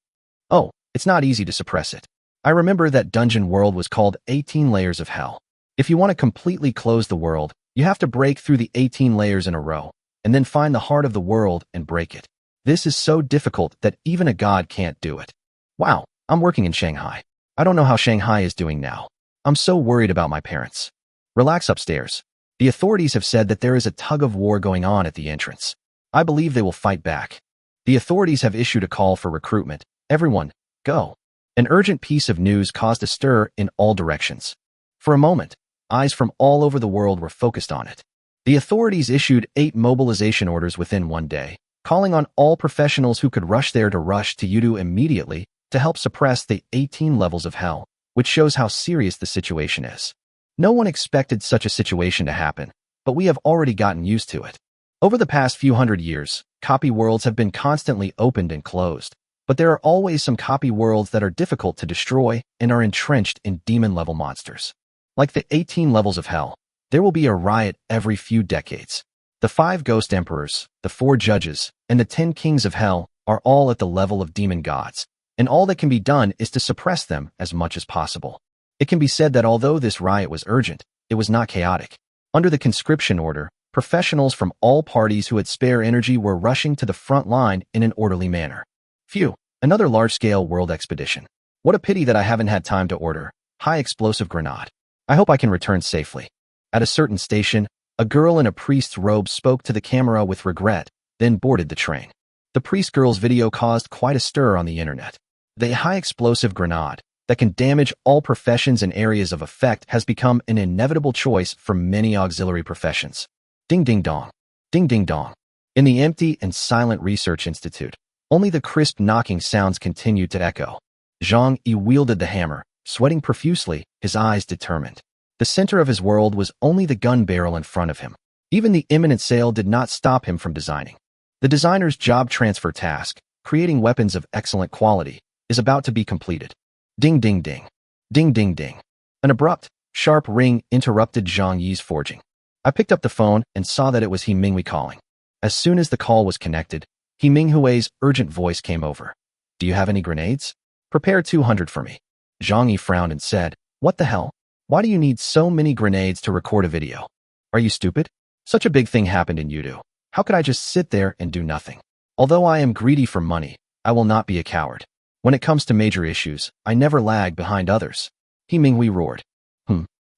Oh, it's not easy to suppress it. I remember that dungeon world was called 18 Layers of Hell. If you want to completely close the world, you have to break through the 18 layers in a row, and then find the heart of the world and break it. This is so difficult that even a god can't do it. Wow, I'm working in Shanghai. I don't know how Shanghai is doing now. I'm so worried about my parents. Relax upstairs. The authorities have said that there is a tug-of-war going on at the entrance. I believe they will fight back. The authorities have issued a call for recruitment. Everyone, go. An urgent piece of news caused a stir in all directions. For a moment, eyes from all over the world were focused on it. The authorities issued 8 mobilization orders within one day, calling on all professionals who could rush there to rush to Yudu immediately to help suppress the 18 levels of hell, which shows how serious the situation is. No one expected such a situation to happen, but we have already gotten used to it. Over the past few hundred years, copy worlds have been constantly opened and closed, but there are always some copy worlds that are difficult to destroy and are entrenched in demon-level monsters. Like the 18 levels of hell, there will be a riot every few decades. The 5 ghost emperors, the 4 judges, and the 10 kings of hell are all at the level of demon gods, and all that can be done is to suppress them as much as possible. It can be said that although this riot was urgent, it was not chaotic. Under the conscription order, professionals from all parties who had spare energy were rushing to the front line in an orderly manner. Phew, another large-scale world expedition. What a pity that I haven't had time to order high-explosive grenade. I hope I can return safely. At a certain station, a girl in a priest's robe spoke to the camera with regret, then boarded the train. The priest girl's video caused quite a stir on the internet. The high-explosive grenade that can damage all professions and areas of effect has become an inevitable choice for many auxiliary professions. Ding ding dong. Ding ding dong. In the empty and silent research institute, only the crisp knocking sounds continued to echo. Zhang Yi wielded the hammer, sweating profusely, his eyes determined. The center of his world was only the gun barrel in front of him. Even the imminent sale did not stop him from designing. The designer's job transfer task, creating weapons of excellent quality, is about to be completed. Ding ding ding. Ding ding ding. An abrupt, sharp ring interrupted Zhang Yi's forging. I picked up the phone and saw that it was He Minghui calling. As soon as the call was connected, He Minghui's urgent voice came over. Do you have any grenades? Prepare 200 for me. Zhang Yi frowned and said, What the hell? Why do you need so many grenades to record a video? Are you stupid? Such a big thing happened in Yudu. How could I just sit there and do nothing? Although I am greedy for money, I will not be a coward. When it comes to major issues, I never lag behind others. He Minghui roared.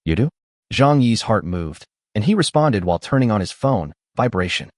Yudu? Zhang Yi's heart moved, and he responded while turning on his phone, vibration.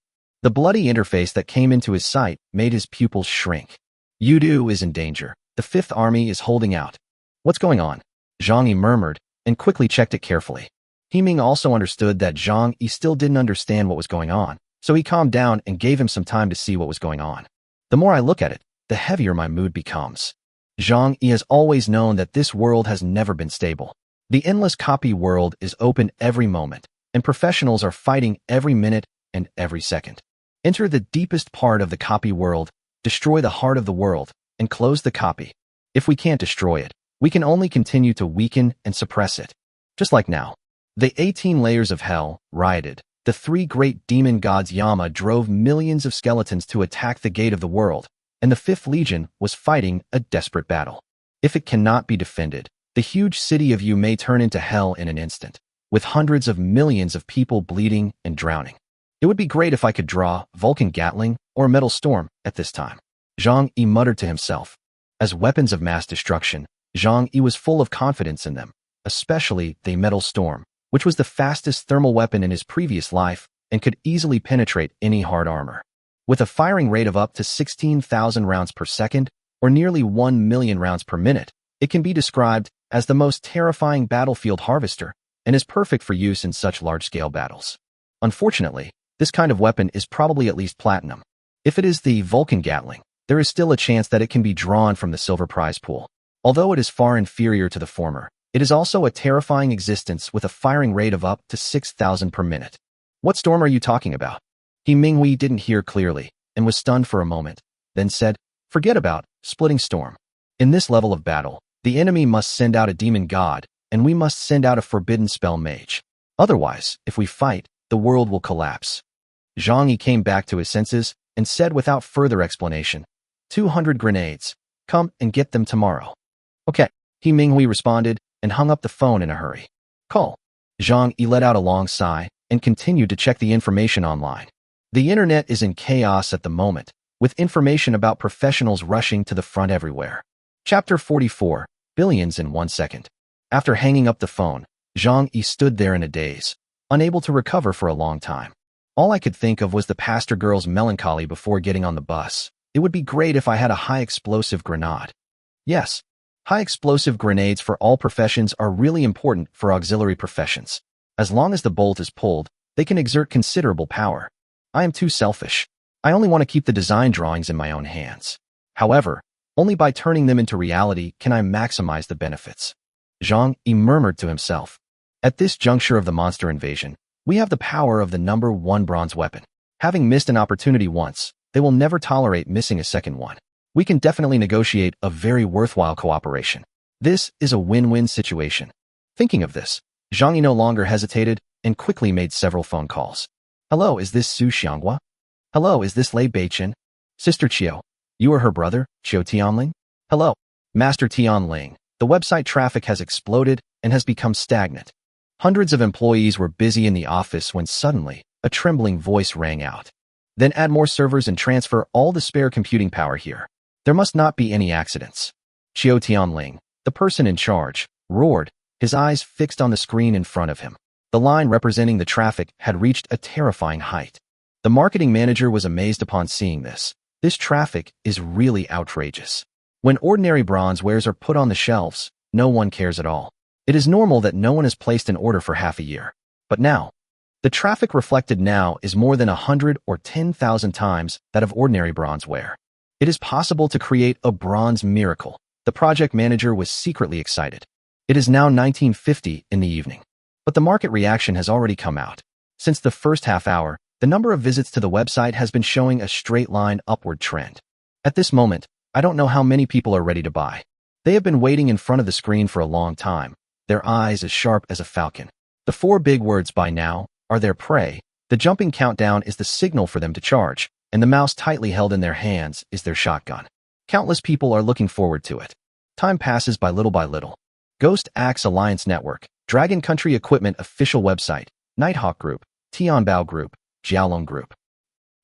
The bloody interface that came into his sight made his pupils shrink. Yudu is in danger. The 5th Army is holding out. What's going on? Zhang Yi murmured, and quickly checked it carefully. He Ming also understood that Zhang Yi still didn't understand what was going on, so he calmed down and gave him some time to see what was going on. The more I look at it, the heavier my mood becomes. Zhang Yi has always known that this world has never been stable. The endless copy world is open every moment, and professionals are fighting every minute and every second. Enter the deepest part of the copy world, destroy the heart of the world, and close the copy. If we can't destroy it, we can only continue to weaken and suppress it. Just like now. The 18 layers of hell rioted. The 3 great demon gods Yama drove millions of skeletons to attack the gate of the world, and the 5th Legion was fighting a desperate battle. If it cannot be defended, the huge city of Yu may turn into hell in an instant, with hundreds of millions of people bleeding and drowning. It would be great if I could draw Vulcan Gatling or Metal Storm at this time. Zhang Yi muttered to himself. As weapons of mass destruction, Zhang Yi was full of confidence in them. especially the metal storm, which was the fastest thermal weapon in his previous life and could easily penetrate any hard armor. With a firing rate of up to 16,000 rounds per second, or nearly 1 million rounds per minute, it can be described as the most terrifying battlefield harvester and is perfect for use in such large-scale battles. Unfortunately, this kind of weapon is probably at least platinum. If it is the Vulcan Gatling, there is still a chance that it can be drawn from the silver prize pool. Although it is far inferior to the former, it is also a terrifying existence with a firing rate of up to 6,000 per minute. What storm are you talking about? He Minghui didn't hear clearly and was stunned for a moment, then said, "Forget about splitting storm. In this level of battle, the enemy must send out a demon god, and we must send out a forbidden spell mage. Otherwise, if we fight, the world will collapse." Zhang Yi came back to his senses and said without further explanation, 200 grenades. Come and get them tomorrow." "Okay," He Minghui responded and hung up the phone in a hurry. Call. Zhang Yi let out a long sigh and continued to check the information online. The internet is in chaos at the moment, with information about professionals rushing to the front everywhere. Chapter 44, Billions in 1 second. After hanging up the phone, Zhang Yi stood there in a daze, unable to recover for a long time. All I could think of was the pastor girl's melancholy before getting on the bus. It would be great if I had a high-explosive grenade. Yes, high-explosive grenades for all professions are really important for auxiliary professions. As long as the bolt is pulled, they can exert considerable power. I am too selfish. I only want to keep the design drawings in my own hands. However, only by turning them into reality can I maximize the benefits. Zhang Yi murmured to himself. At this juncture of the monster invasion, we have the power of the number 1 bronze weapon. Having missed an opportunity once, they will never tolerate missing a second one. We can definitely negotiate a very worthwhile cooperation. This is a win-win situation. Thinking of this, Zhang Yi no longer hesitated and quickly made several phone calls. Hello, is this Su Xianghua? Hello, is this Lei Beichen? Sister Qiu, you are her brother, Qiu Tianling? Hello, Master Tianling. The website traffic has exploded and has become stagnant. Hundreds of employees were busy in the office when suddenly, a trembling voice rang out. Then add more servers and transfer all the spare computing power here. There must not be any accidents. Qiu Tianling, the person in charge, roared, his eyes fixed on the screen in front of him. The line representing the traffic had reached a terrifying height. The marketing manager was amazed upon seeing this. This traffic is really outrageous. When ordinary bronze wares are put on the shelves, no one cares at all. It is normal that no one has placed an order for half a year. But now, the traffic reflected now is more than 100 or 10,000 times that of ordinary bronze ware. It is possible to create a bronze miracle. The project manager was secretly excited. It is now 1950 in the evening. But the market reaction has already come out. Since the first half hour, the number of visits to the website has been showing a straight line upward trend. At this moment, I don't know how many people are ready to buy. They have been waiting in front of the screen for a long time, their eyes as sharp as a falcon. The 4 big words "by now" are their prey. The jumping countdown is the signal for them to charge, and the mouse tightly held in their hands is their shotgun. Countless people are looking forward to it. Time passes by little. Ghost Axe Alliance Network, Dragon Country Equipment Official Website, Nighthawk Group, Tianbao Group, Jiaolong Group.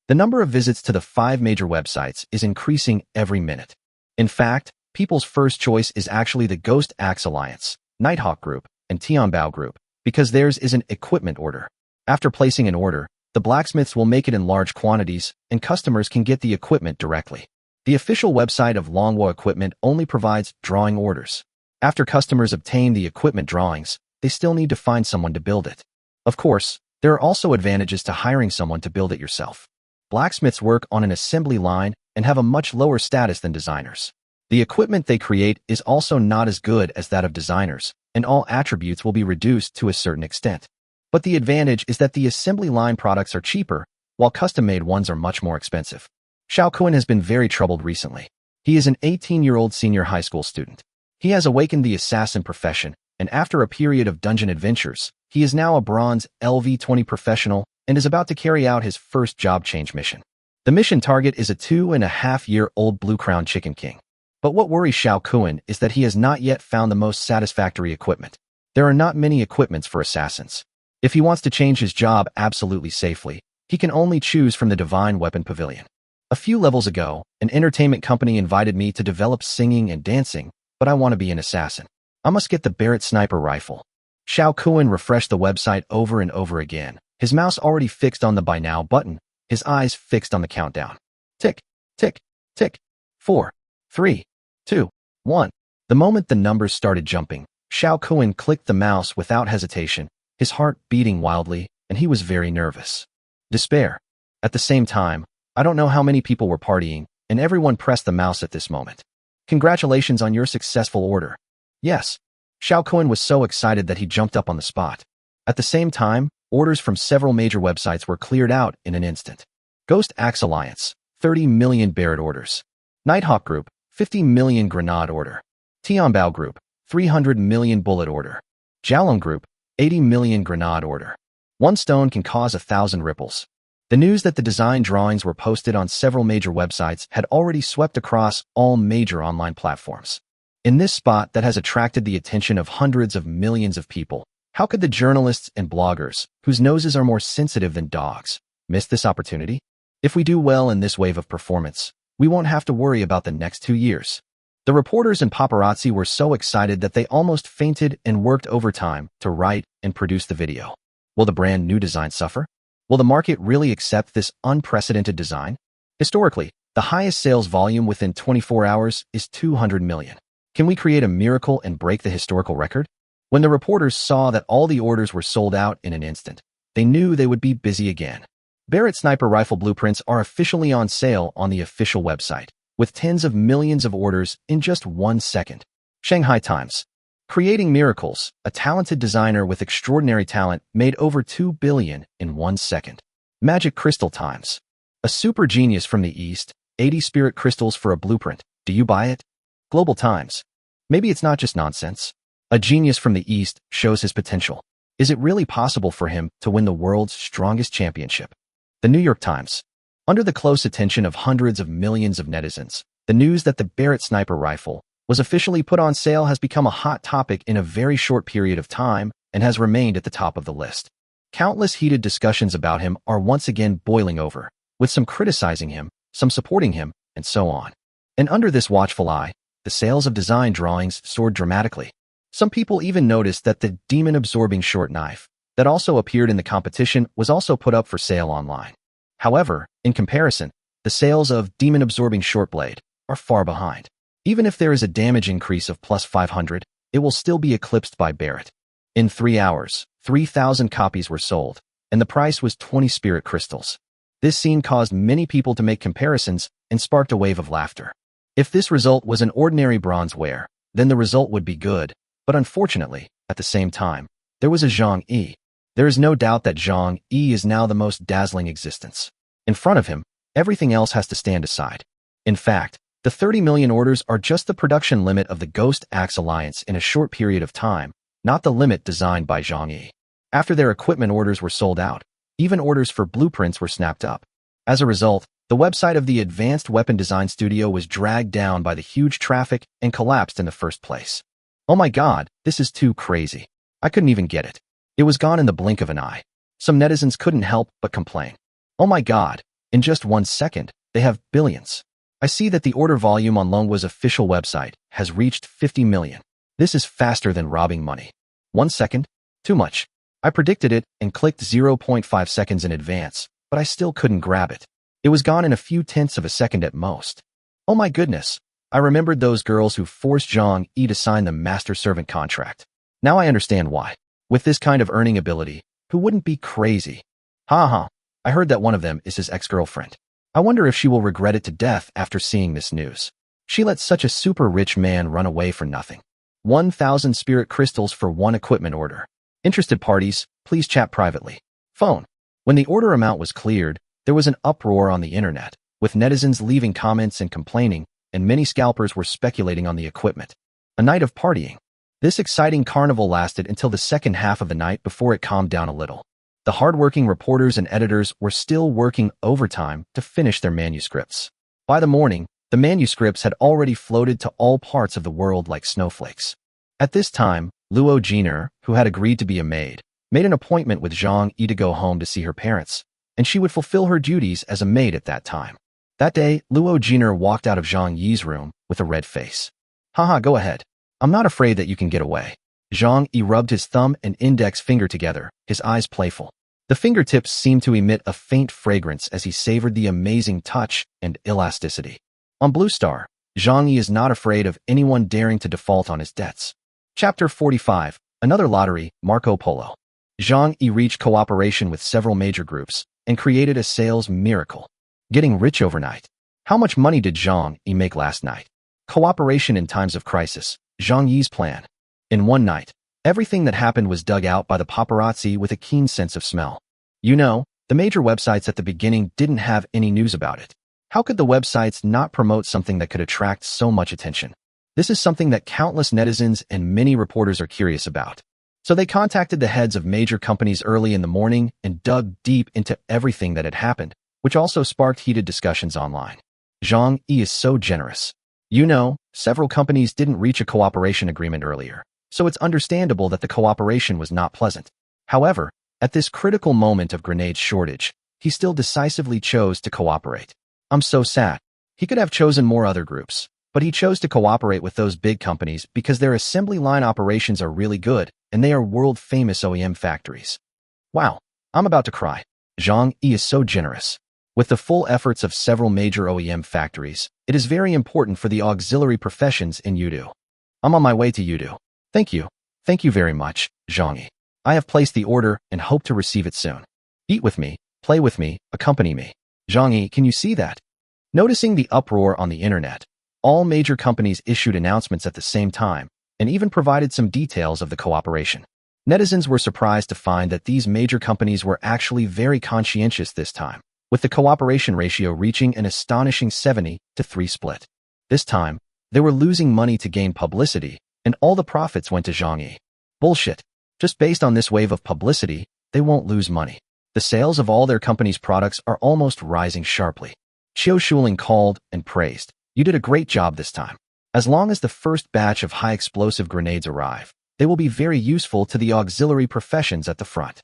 The number of visits to the 5 major websites is increasing every minute. In fact, people's first choice is actually the Ghost Axe Alliance, Nighthawk Group, and Tianbao Group, because theirs is an equipment order. After placing an order, the blacksmiths will make it in large quantities, and customers can get the equipment directly. The official website of Longwo Equipment only provides drawing orders. After customers obtain the equipment drawings, they still need to find someone to build it. Of course, there are also advantages to hiring someone to build it yourself. Blacksmiths work on an assembly line and have a much lower status than designers. The equipment they create is also not as good as that of designers, and all attributes will be reduced to a certain extent. But the advantage is that the assembly line products are cheaper, while custom-made ones are much more expensive. Xiao Kun has been very troubled recently. He is an 18-year-old senior high school student. He has awakened the assassin profession, and after a period of dungeon adventures, he is now a bronze LV-20 professional and is about to carry out his first job change mission. The mission target is a 2.5-year-old Blue Crown Chicken King. But what worries Xiao Kun is that he has not yet found the most satisfactory equipment. There are not many equipments for assassins. If he wants to change his job absolutely safely, he can only choose from the Divine Weapon Pavilion. A few levels ago, an entertainment company invited me to develop singing and dancing, but I want to be an assassin. I must get the Barrett sniper rifle. Xiao Kuan refreshed the website over and over again, his mouse already fixed on the Buy Now button, his eyes fixed on the countdown. Tick, tick, tick. 4, 3, 2, 1. The moment the numbers started jumping, Xiao Kuan clicked the mouse without hesitation, his heart beating wildly, and he was very nervous. Despair. At the same time, I don't know how many people were partying, and everyone pressed the mouse at this moment. Congratulations on your successful order. Yes. Xiao Kuan was so excited that he jumped up on the spot. At the same time, orders from several major websites were cleared out in an instant. Ghost Axe Alliance, 30 million Barrett orders. Nighthawk Group, 50 million Grenade order. Tianbao Group, 300 million bullet order. Jiaolong Group, 80 million Grenade order. One stone can cause 1,000 ripples. The news that the design drawings were posted on several major websites had already swept across all major online platforms. In this spot that has attracted the attention of hundreds of millions of people, how could the journalists and bloggers, whose noses are more sensitive than dogs, miss this opportunity? If we do well in this wave of performance, we won't have to worry about the next 2 years. The reporters and paparazzi were so excited that they almost fainted and worked overtime to write and produce the video. Will the brand new design suffer? Will the market really accept this unprecedented design? Historically, the highest sales volume within 24 hours is 200 million. Can we create a miracle and break the historical record? When the reporters saw that all the orders were sold out in an instant, they knew they would be busy again. Barrett sniper rifle blueprints are officially on sale on the official website, with tens of millions of orders in just 1 second. Shanghai Times. Creating miracles, a talented designer with extraordinary talent made over 2 billion in 1 second. Magic Crystal Times. A super genius from the East, 80 spirit crystals for a blueprint. Do you buy it? Global Times. Maybe it's not just nonsense. A genius from the East shows his potential. Is it really possible for him to win the world's strongest championship? The New York Times. Under the close attention of hundreds of millions of netizens, the news that the Barrett sniper rifle was officially put on sale has become a hot topic in a very short period of time and has remained at the top of the list. Countless heated discussions about him are once again boiling over, with some criticizing him, some supporting him, and so on. And under this watchful eye, the sales of design drawings soared dramatically. Some people even noticed that the demon-absorbing short knife that also appeared in the competition was also put up for sale online. However, in comparison, the sales of demon-absorbing short blade are far behind. Even if there is a damage increase of plus 500, it will still be eclipsed by Barrett. In 3 hours, 3,000 copies were sold, and the price was 20 spirit crystals. This scene caused many people to make comparisons and sparked a wave of laughter. If this result was an ordinary bronzeware, then the result would be good, but unfortunately, at the same time, there was a Zhang Yi. There is no doubt that Zhang Yi is now the most dazzling existence. In front of him, everything else has to stand aside. In fact, the 30 million orders are just the production limit of the Ghost Axe Alliance in a short period of time, not the limit designed by Zhang Yi. After their equipment orders were sold out, even orders for blueprints were snapped up. As a result, the website of the Advanced Weapon Design Studio was dragged down by the huge traffic and collapsed in the first place. Oh my god, this is too crazy. I couldn't even get it. It was gone in the blink of an eye. Some netizens couldn't help but complain. Oh my god, in just 1 second, they have billions. I see that the order volume on Longhwa's official website has reached 50 million. This is faster than robbing money. 1 second? Too much. I predicted it and clicked 0.5 seconds in advance, but I still couldn't grab it. It was gone in a few tenths of a second at most. Oh my goodness. I remembered those girls who forced Zhang Yi to sign the master-servant contract. Now I understand why. With this kind of earning ability, who wouldn't be crazy? Ha. I heard that one of them is his ex-girlfriend. I wonder if she will regret it to death after seeing this news. She let such a super rich man run away for nothing. 1,000 spirit crystals for 1 equipment order. Interested parties, please chat privately. Phone. When the order amount was cleared, there was an uproar on the internet, with netizens leaving comments and complaining, and many scalpers were speculating on the equipment. A night of partying. This exciting carnival lasted until the second half of the night before it calmed down a little. The hardworking reporters and editors were still working overtime to finish their manuscripts. By the morning, the manuscripts had already floated to all parts of the world like snowflakes. At this time, Luo Jiner, who had agreed to be a maid, made an appointment with Zhang Yi to go home to see her parents, and she would fulfill her duties as a maid at that time. That day, Luo Jiner walked out of Zhang Yi's room with a red face. Haha, go ahead. I'm not afraid that you can get away. Zhang Yi rubbed his thumb and index finger together, his eyes playful. The fingertips seemed to emit a faint fragrance as he savored the amazing touch and elasticity. On Blue Star, Zhang Yi is not afraid of anyone daring to default on his debts. Chapter 45, Another Lottery, Marco Polo. Zhang Yi reached cooperation with several major groups and created a sales miracle. Getting rich overnight. How much money did Zhang Yi make last night? Cooperation in times of crisis, Zhang Yi's plan. In one night, everything that happened was dug out by the paparazzi with a keen sense of smell. You know, the major websites at the beginning didn't have any news about it. How could the websites not promote something that could attract so much attention? This is something that countless netizens and many reporters are curious about. So they contacted the heads of major companies early in the morning and dug deep into everything that had happened, which also sparked heated discussions online. Zhang Yi is so generous. You know, several companies didn't reach a cooperation agreement earlier, so it's understandable that the cooperation was not pleasant. However, at this critical moment of grenade shortage, he still decisively chose to cooperate. I'm so sad. He could have chosen more other groups, but he chose to cooperate with those big companies because their assembly line operations are really good and they are world-famous OEM factories. Wow, I'm about to cry. Zhang Yi is so generous. With the full efforts of several major OEM factories, it is very important for the auxiliary professions in Yudu. I'm on my way to Yudu. Thank you. Thank you very much, Zhang Yi. I have placed the order and hope to receive it soon. Eat with me, play with me, accompany me. Zhang Yi, can you see that? Noticing the uproar on the internet, all major companies issued announcements at the same time and even provided some details of the cooperation. Netizens were surprised to find that these major companies were actually very conscientious this time, with the cooperation ratio reaching an astonishing 70-3 split. This time, they were losing money to gain publicity, and all the profits went to Zhang Yi. Bullshit. Just based on this wave of publicity, they won't lose money. The sales of all their company's products are almost rising sharply. Qiu Shuling called and praised. You did a great job this time. As long as the first batch of high-explosive grenades arrive, they will be very useful to the auxiliary professions at the front.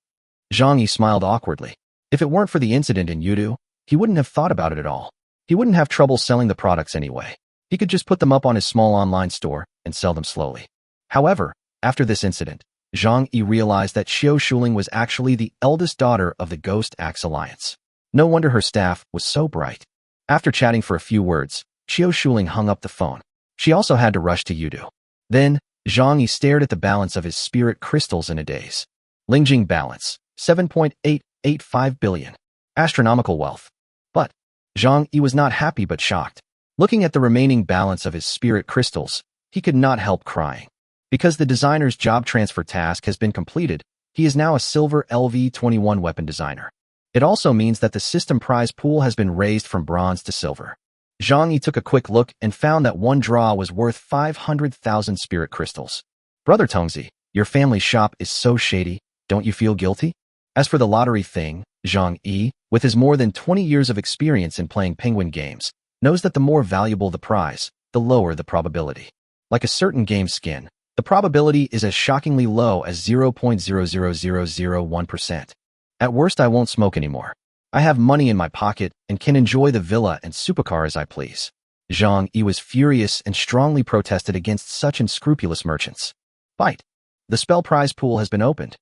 Zhang Yi smiled awkwardly. If it weren't for the incident in Yudu, he wouldn't have thought about it at all. He wouldn't have trouble selling the products anyway. He could just put them up on his small online store and sell them slowly. However, after this incident, Zhang Yi realized that Qiu Shuling was actually the eldest daughter of the Ghost Axe Alliance. No wonder her staff was so bright. After chatting for a few words, Qiu Shuling hung up the phone. She also had to rush to Yudu. Then, Zhang Yi stared at the balance of his spirit crystals in a daze. Lingjing balance, 7.885 billion. Astronomical wealth. But, Zhang Yi was not happy but shocked. Looking at the remaining balance of his spirit crystals, he could not help crying. Because the designer's job transfer task has been completed, he is now a silver LV-21 weapon designer. It also means that the system prize pool has been raised from bronze to silver. Zhang Yi took a quick look and found that one draw was worth 500,000 spirit crystals. Brother Tongzi, your family shop is so shady, don't you feel guilty? As for the lottery thing, Zhang Yi, with his more than 20 years of experience in playing penguin games, knows that the more valuable the prize, the lower the probability. Like a certain game skin, the probability is as shockingly low as 0.00001%. At worst, I won't smoke anymore. I have money in my pocket and can enjoy the villa and supercar as I please. Zhang Yi was furious and strongly protested against such unscrupulous merchants. Bite. The spell prize pool has been opened.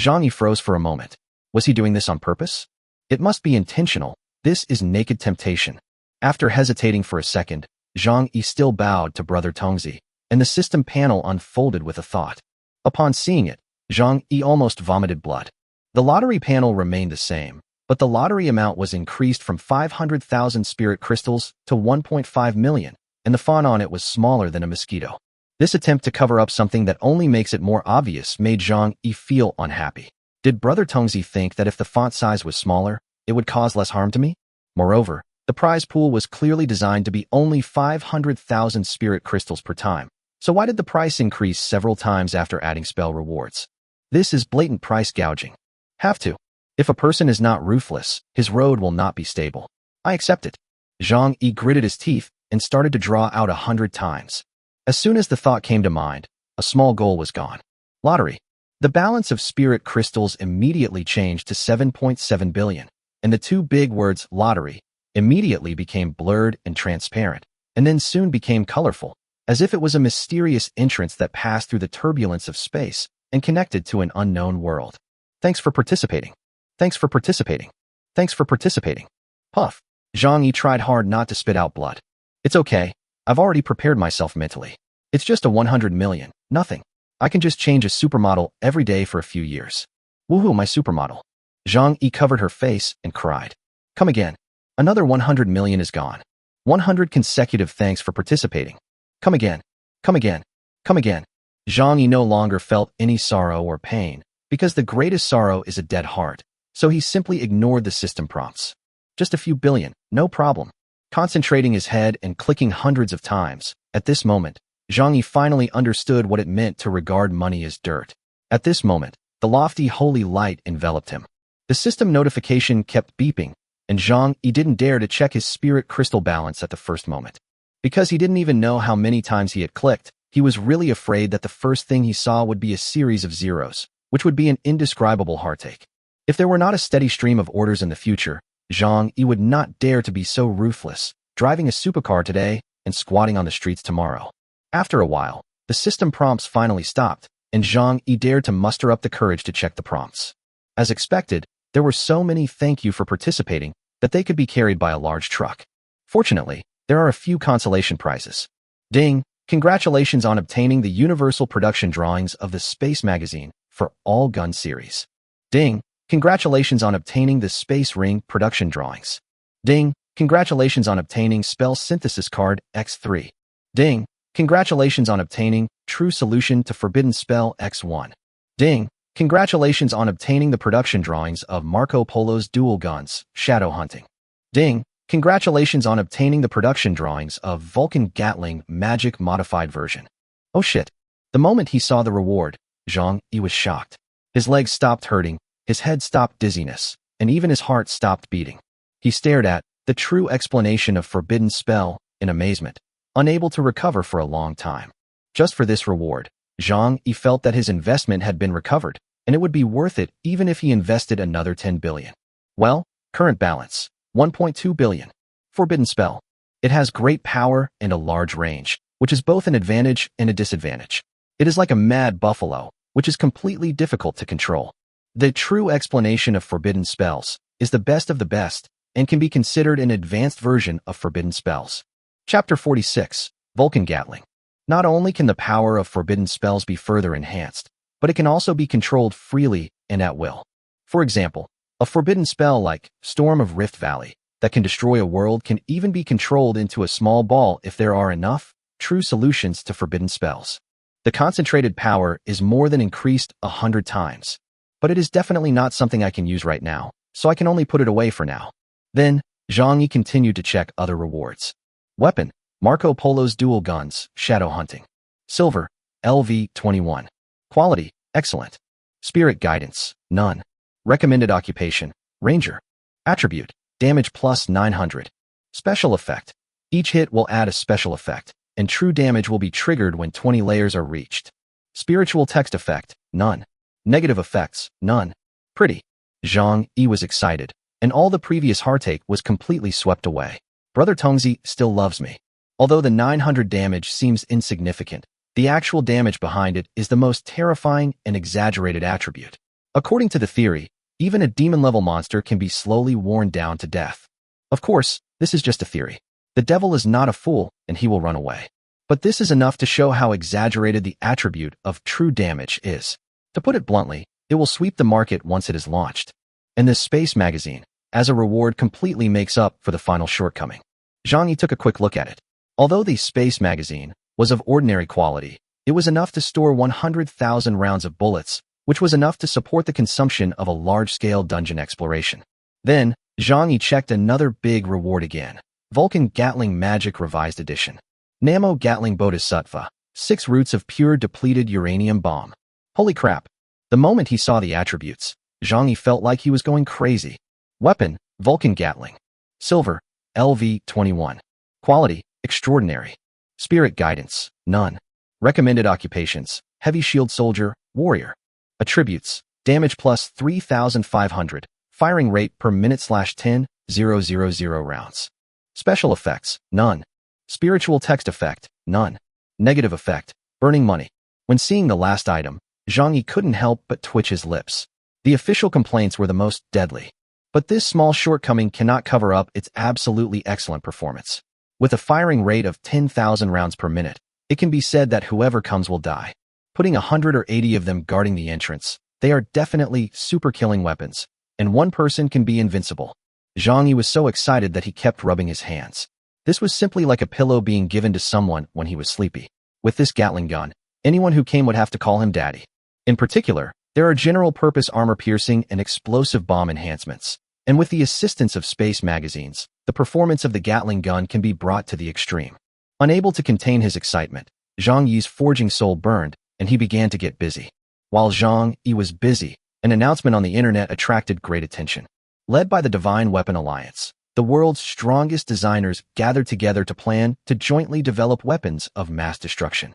Zhang Yi froze for a moment. Was he doing this on purpose? It must be intentional. This is naked temptation. After hesitating for a second, Zhang Yi still bowed to Brother Tongzi, and the system panel unfolded with a thought. Upon seeing it, Zhang Yi almost vomited blood. The lottery panel remained the same, but the lottery amount was increased from 500,000 spirit crystals to 1.5 million, and the font on it was smaller than a mosquito. This attempt to cover up something that only makes it more obvious made Zhang Yi feel unhappy. Did Brother Tongzi think that if the font size was smaller, it would cause less harm to me? Moreover, the prize pool was clearly designed to be only 500,000 spirit crystals per time, so why did the price increase several times after adding spell rewards? This is blatant price gouging. Have to. If a person is not ruthless, his road will not be stable. I accept it. Zhang Yi gritted his teeth and started to draw out 100 times. As soon as the thought came to mind, a small goal was gone. Lottery. The balance of spirit crystals immediately changed to 7.7 billion, and the two big words lottery immediately became blurred and transparent, and then soon became colorful. as if it was a mysterious entrance that passed through the turbulence of space and connected to an unknown world. Thanks for participating. Thanks for participating. Thanks for participating. Puff. Zhang Yi tried hard not to spit out blood. It's okay. I've already prepared myself mentally. It's just a 100 million, nothing. I can just change a supermodel every day for a few years. Woohoo, my supermodel. Zhang Yi covered her face and cried. Come again. Another 100 million is gone. 100 consecutive thanks for participating. Come again. Come again. Come again. Zhang Yi no longer felt any sorrow or pain, because the greatest sorrow is a dead heart, so he simply ignored the system prompts. Just a few billion, no problem. Concentrating his head and clicking hundreds of times, at this moment, Zhang Yi finally understood what it meant to regard money as dirt. At this moment, the lofty holy light enveloped him. The system notification kept beeping, and Zhang Yi didn't dare to check his spirit crystal balance at the first moment. Because he didn't even know how many times he had clicked, he was really afraid that the first thing he saw would be a series of zeros, which would be an indescribable heartache. If there were not a steady stream of orders in the future, Zhang Yi would not dare to be so ruthless, driving a supercar today and squatting on the streets tomorrow. After a while, the system prompts finally stopped, and Zhang Yi dared to muster up the courage to check the prompts. As expected, there were so many thank you for participating that they could be carried by a large truck. Fortunately, there are a few consolation prizes. Ding! Congratulations on obtaining the universal production drawings of the Space Magazine for all gun series. Ding! Congratulations on obtaining the Space Ring production drawings. Ding! Congratulations on obtaining Spell Synthesis Card X3. Ding! Congratulations on obtaining True Solution to Forbidden Spell X1. Ding! Congratulations on obtaining the production drawings of Marco Polo's Dual Guns, Shadow Hunting. Ding! Congratulations on obtaining the production drawings of Vulcan Gatling Magic Modified Version. Oh shit. The moment he saw the reward, Zhang Yi was shocked. His legs stopped hurting, his head stopped dizziness, and even his heart stopped beating. He stared at the true explanation of Forbidden Spell in amazement, unable to recover for a long time. Just for this reward, Zhang Yi felt that his investment had been recovered, and it would be worth it even if he invested another 10 billion. Well, current balance, 1.2 billion. Forbidden Spell. It has great power and a large range, which is both an advantage and a disadvantage. It is like a mad buffalo, which is completely difficult to control. The true explanation of forbidden spells is the best of the best and can be considered an advanced version of forbidden spells. Chapter 46, Vulcan Gatling. Not only can the power of forbidden spells be further enhanced, but it can also be controlled freely and at will. For example, a forbidden spell like Storm of Rift Valley that can destroy a world can even be controlled into a small ball if there are enough true solutions to forbidden spells. The concentrated power is more than increased 100 times. But it is definitely not something I can use right now, so I can only put it away for now. Then, Zhang Yi continued to check other rewards. Weapon, Marco Polo's Dual Guns, Shadow Hunting. Silver, LV21. Quality, excellent. Spirit Guidance, none. Recommended Occupation, Ranger. Attribute, damage plus 900. Special Effect. Each hit will add a special effect, and true damage will be triggered when 20 layers are reached. Spiritual Text Effect, none. Negative effects, none. Pretty. Zhang Yi was excited, and all the previous heartache was completely swept away. Brother Tongzi still loves me. Although the 900 damage seems insignificant, the actual damage behind it is the most terrifying and exaggerated attribute. According to the theory, even a demon-level monster can be slowly worn down to death. Of course, this is just a theory. The devil is not a fool, and he will run away. But this is enough to show how exaggerated the attribute of true damage is. To put it bluntly, it will sweep the market once it is launched. And this Space Magazine, as a reward, completely makes up for the final shortcoming. Zhang Yi took a quick look at it. Although the Space Magazine was of ordinary quality, it was enough to store 100,000 rounds of bullets, which was enough to support the consumption of a large-scale dungeon exploration. Then, Zhang Yi checked another big reward again. Vulcan Gatling Magic Revised Edition. Namo Gatling Bodhisattva. 6 roots of pure depleted uranium bomb. Holy crap. The moment he saw the attributes, Zhang Yi felt like he was going crazy. Weapon, Vulcan Gatling. Silver, LV21. Quality, extraordinary. Spirit Guidance, none. Recommended Occupations, Heavy Shield Soldier, Warrior. Attributes, damage plus 3,500, firing rate per minute /10, 000 rounds. Special effects, none. Spiritual Text Effect, none. Negative effect, burning money. When seeing the last item, Zhang Yi couldn't help but twitch his lips. The official complaints were the most deadly. But this small shortcoming cannot cover up its absolutely excellent performance. With a firing rate of 10,000 rounds per minute, it can be said that whoever comes will die. Putting 100 or 80 of them guarding the entrance, they are definitely super killing weapons, and one person can be invincible. Zhang Yi was so excited that he kept rubbing his hands. This was simply like a pillow being given to someone when he was sleepy. With this Gatling gun, anyone who came would have to call him daddy. In particular, there are general-purpose armor-piercing and explosive bomb enhancements. And with the assistance of space magazines, the performance of the Gatling gun can be brought to the extreme. Unable to contain his excitement, Zhang Yi's forging soul burned, and he began to get busy. While Zhang Yi was busy, an announcement on the internet attracted great attention. Led by the Divine Weapon Alliance, the world's strongest designers gathered together to plan to jointly develop weapons of mass destruction.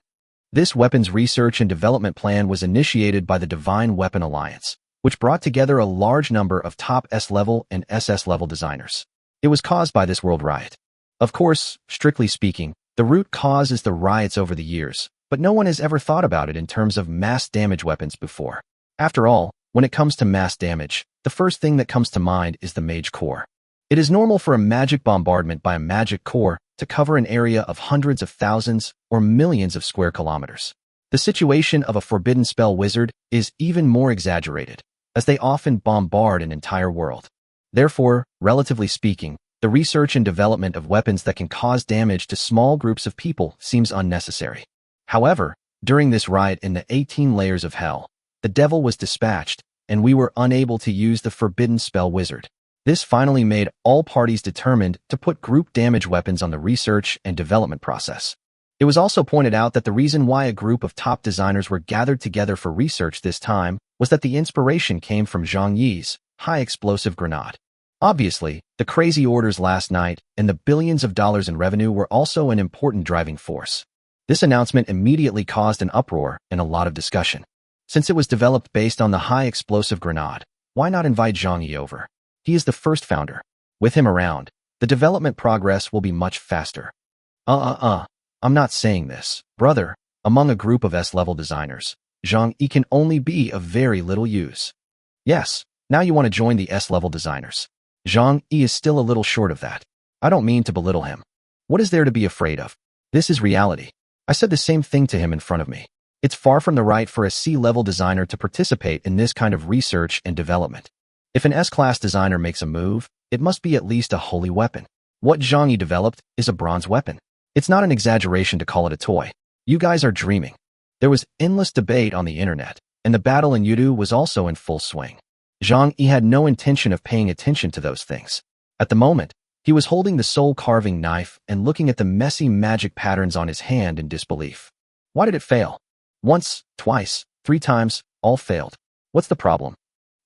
This weapons research and development plan was initiated by the Divine Weapon Alliance, which brought together a large number of top S-level and SS-level designers. It was caused by this world riot. Of course, strictly speaking, the root cause is the riots over the years, but no one has ever thought about it in terms of mass damage weapons before. After all, when it comes to mass damage, the first thing that comes to mind is the mage core. It is normal for a magic bombardment by a magic core to cover an area of hundreds of thousands or millions of square kilometers. The situation of a forbidden spell wizard is even more exaggerated, as they often bombard an entire world. Therefore, relatively speaking, the research and development of weapons that can cause damage to small groups of people seems unnecessary. However, during this riot in the 18 layers of hell, the devil was dispatched, and we were unable to use the forbidden spell wizard. This finally made all parties determined to put group damage weapons on the research and development process. It was also pointed out that the reason why a group of top designers were gathered together for research this time was that the inspiration came from Zhang Yi's high-explosive grenade. Obviously, the crazy orders last night and the billions of dollars in revenue were also an important driving force. This announcement immediately caused an uproar and a lot of discussion. Since it was developed based on the high-explosive grenade, why not invite Zhang Yi over? He is the first founder. With him around, the development progress will be much faster. I'm not saying this, brother. Among a group of S-level designers, Zhang Yi can only be of very little use. Yes, now you want to join the S-level designers. Zhang Yi is still a little short of that. I don't mean to belittle him. What is there to be afraid of? This is reality. I said the same thing to him in front of me. It's far from the right for a C-level designer to participate in this kind of research and development. If an S-class designer makes a move, it must be at least a holy weapon. What Zhang Yi developed is a bronze weapon. It's not an exaggeration to call it a toy. You guys are dreaming. There was endless debate on the internet, and the battle in Yudu was also in full swing. Zhang Yi had no intention of paying attention to those things. At the moment, he was holding the soul-carving knife and looking at the messy magic patterns on his hand in disbelief. Why did it fail? Once, twice, 3 times, all failed. What's the problem?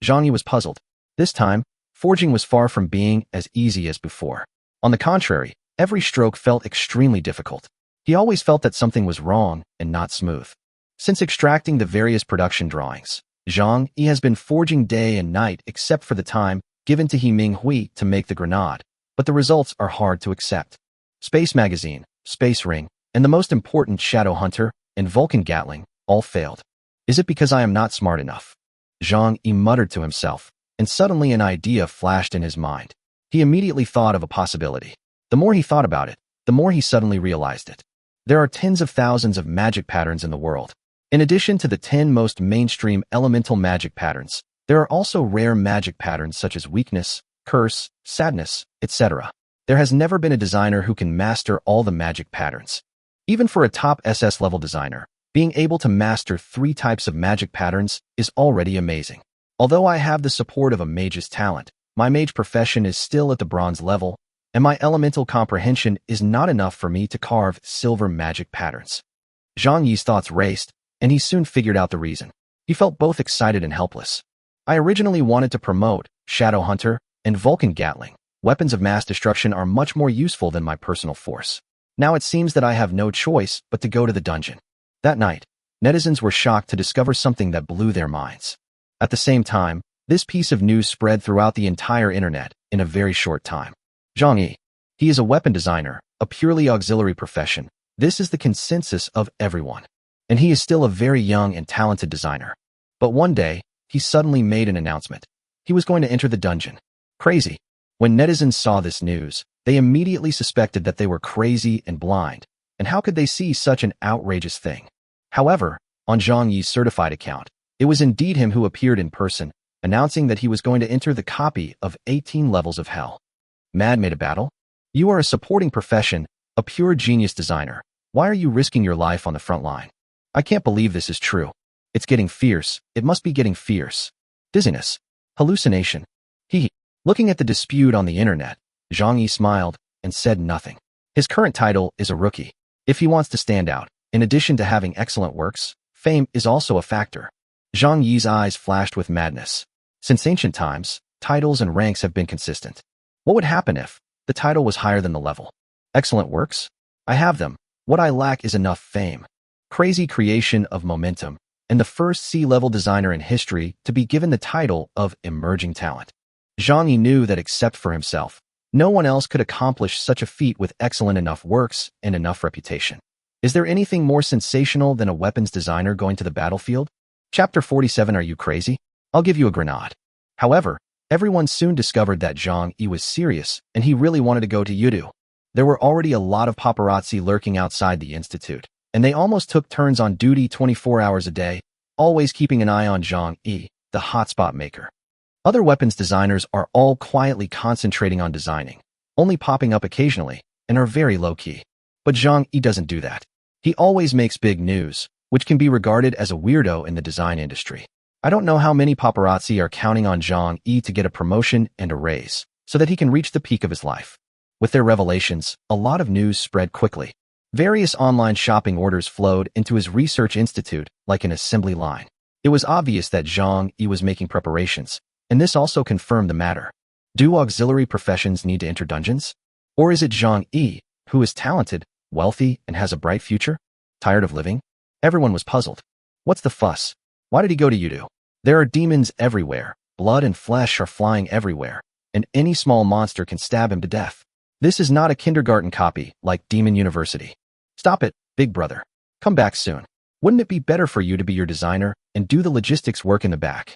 Zhang Yi was puzzled. This time, forging was far from being as easy as before. On the contrary, every stroke felt extremely difficult. He always felt that something was wrong and not smooth. Since extracting the various production drawings, Zhang Yi has been forging day and night except for the time given to He Ming Hui to make the grenade, but the results are hard to accept. Space Magazine, Space Ring, and the most important Shadow Hunter and Vulcan Gatling all failed. Is it because I am not smart enough? Zhang Yi muttered to himself, and suddenly an idea flashed in his mind. He immediately thought of a possibility. The more he thought about it, the more he suddenly realized it. There are tens of thousands of magic patterns in the world. In addition to the 10 most mainstream elemental magic patterns, there are also rare magic patterns such as weakness, curse, sadness, etc. There has never been a designer who can master all the magic patterns. Even for a top SS level designer, being able to master 3 types of magic patterns is already amazing. Although I have the support of a mage's talent, my mage profession is still at the bronze level, and my elemental comprehension is not enough for me to carve silver magic patterns. Zhang Yi's thoughts raced, and he soon figured out the reason. He felt both excited and helpless. I originally wanted to promote Shadow Hunter and Vulcan Gatling. Weapons of mass destruction are much more useful than my personal force. Now it seems that I have no choice but to go to the dungeon. That night, netizens were shocked to discover something that blew their minds. At the same time, this piece of news spread throughout the entire internet in a very short time. Zhang Yi. He is a weapon designer, a purely auxiliary profession, This is the consensus of everyone. And he is still a very young and talented designer. But one day, he suddenly made an announcement. He was going to enter the dungeon. Crazy. When netizens saw this news, they immediately suspected that they were crazy and blind. And how could they see such an outrageous thing? However, on Zhang Yi's certified account, it was indeed him who appeared in person, announcing that he was going to enter the copy of 18 levels of hell. Mad made a battle? You are a supporting profession, a pure genius designer. Why are you risking your life on the front line? I can't believe this is true. It's getting fierce. It must be getting fierce. Dizziness. Hallucination. Looking at the dispute on the internet, Zhang Yi smiled and said nothing. His current title is a rookie. If he wants to stand out, in addition to having excellent works, fame is also a factor. Zhang Yi's eyes flashed with madness. Since ancient times, titles and ranks have been consistent. What would happen if the title was higher than the level? Excellent works? I have them. What I lack is enough fame. Crazy creation of momentum, and the first C-level designer in history to be given the title of emerging talent. Zhang Yi knew that except for himself, no one else could accomplish such a feat with excellent enough works and enough reputation. Is there anything more sensational than a weapons designer going to the battlefield? Chapter 47. Are you crazy? I'll give you a grenade. However, everyone soon discovered that Zhang Yi was serious and he really wanted to go to Yudu. There were already a lot of paparazzi lurking outside the institute, and they almost took turns on duty 24 hours a day, always keeping an eye on Zhang Yi, the hotspot maker. Other weapons designers are all quietly concentrating on designing, only popping up occasionally, and are very low-key. But Zhang Yi doesn't do that. He always makes big news, which can be regarded as a weirdo in the design industry. I don't know how many paparazzi are counting on Zhang Yi to get a promotion and a raise, so that he can reach the peak of his life. With their revelations, a lot of news spread quickly. Various online shopping orders flowed into his research institute like an assembly line. It was obvious that Zhang Yi was making preparations, and this also confirmed the matter. Do auxiliary professions need to enter dungeons? Or is it Zhang Yi, who is talented, wealthy, and has a bright future? Tired of living? Everyone was puzzled. What's the fuss? Why did he go to Yudu? There are demons everywhere, blood and flesh are flying everywhere, and any small monster can stab him to death. This is not a kindergarten copy like Demon University. Stop it, big brother. Come back soon. Wouldn't it be better for you to be your designer and do the logistics work in the back?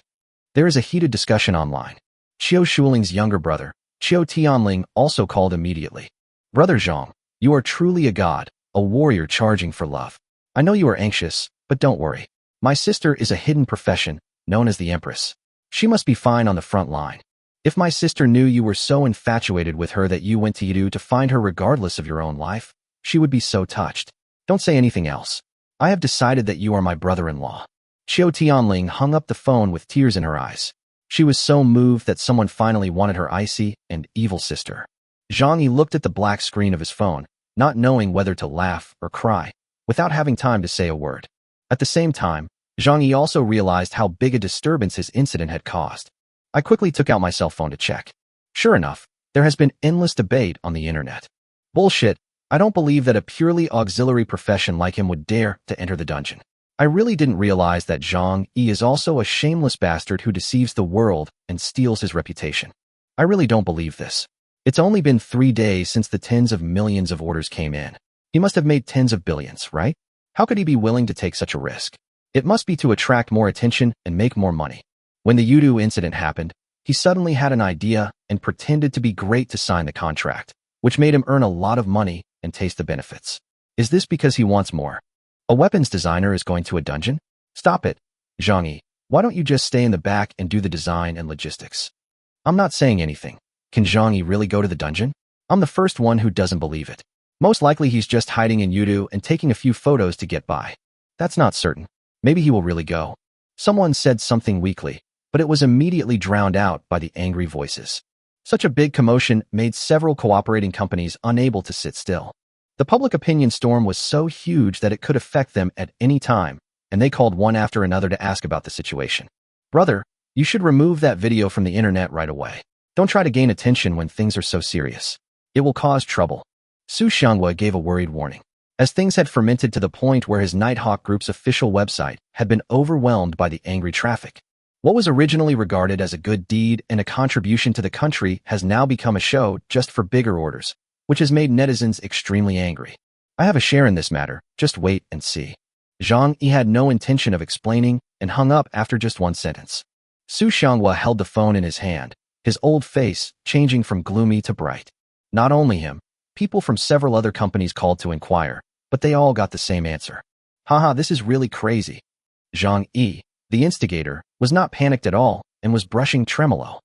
There is a heated discussion online. Qiu Shuling's younger brother, Qiu Tianling, also called immediately. Brother Zhang, you are truly a god, a warrior charging for love. I know you are anxious, but don't worry. My sister is a hidden profession, known as the Empress. She must be fine on the front line. If my sister knew you were so infatuated with her that you went to Yudu to find her regardless of your own life, she would be so touched. Don't say anything else. I have decided that you are my brother-in-law. Qiu Tianling hung up the phone with tears in her eyes. She was so moved that someone finally wanted her icy and evil sister. Zhang Yi looked at the black screen of his phone, not knowing whether to laugh or cry, without having time to say a word. At the same time, Zhang Yi also realized how big a disturbance his incident had caused. I quickly took out my cell phone to check. Sure enough, there has been endless debate on the internet. Bullshit, I don't believe that a purely auxiliary profession like him would dare to enter the dungeon. I really didn't realize that Zhang Yi is also a shameless bastard who deceives the world and steals his reputation. I really don't believe this. It's only been 3 days since the tens of millions of orders came in. He must have made tens of billions, right? How could he be willing to take such a risk? It must be to attract more attention and make more money. When the Yudu incident happened, he suddenly had an idea and pretended to be great to sign the contract, which made him earn a lot of money and taste the benefits. Is this because he wants more? A weapons designer is going to a dungeon? Stop it, Zhang Yi. Why don't you just stay in the back and do the design and logistics? I'm not saying anything. Can Zhang Yi really go to the dungeon? I'm the first one who doesn't believe it. Most likely he's just hiding in Yudu and taking a few photos to get by. That's not certain. Maybe he will really go. Someone said something weakly, but it was immediately drowned out by the angry voices. Such a big commotion made several cooperating companies unable to sit still. The public opinion storm was so huge that it could affect them at any time, and they called one after another to ask about the situation. Brother, you should remove that video from the internet right away. Don't try to gain attention when things are so serious. It will cause trouble. Su Xianghua gave a worried warning, as things had fermented to the point where his Nighthawk Group's official website had been overwhelmed by the angry traffic. What was originally regarded as a good deed and a contribution to the country has now become a show just for bigger orders, which has made netizens extremely angry. I have a share in this matter, just wait and see. Zhang Yi had no intention of explaining and hung up after just one sentence. Su Xianghua held the phone in his hand, his old face changing from gloomy to bright. Not only him, people from several other companies called to inquire, but they all got the same answer. Haha, this is really crazy. Zhang Yi, the instigator, was not panicked at all and was brushing tremolo.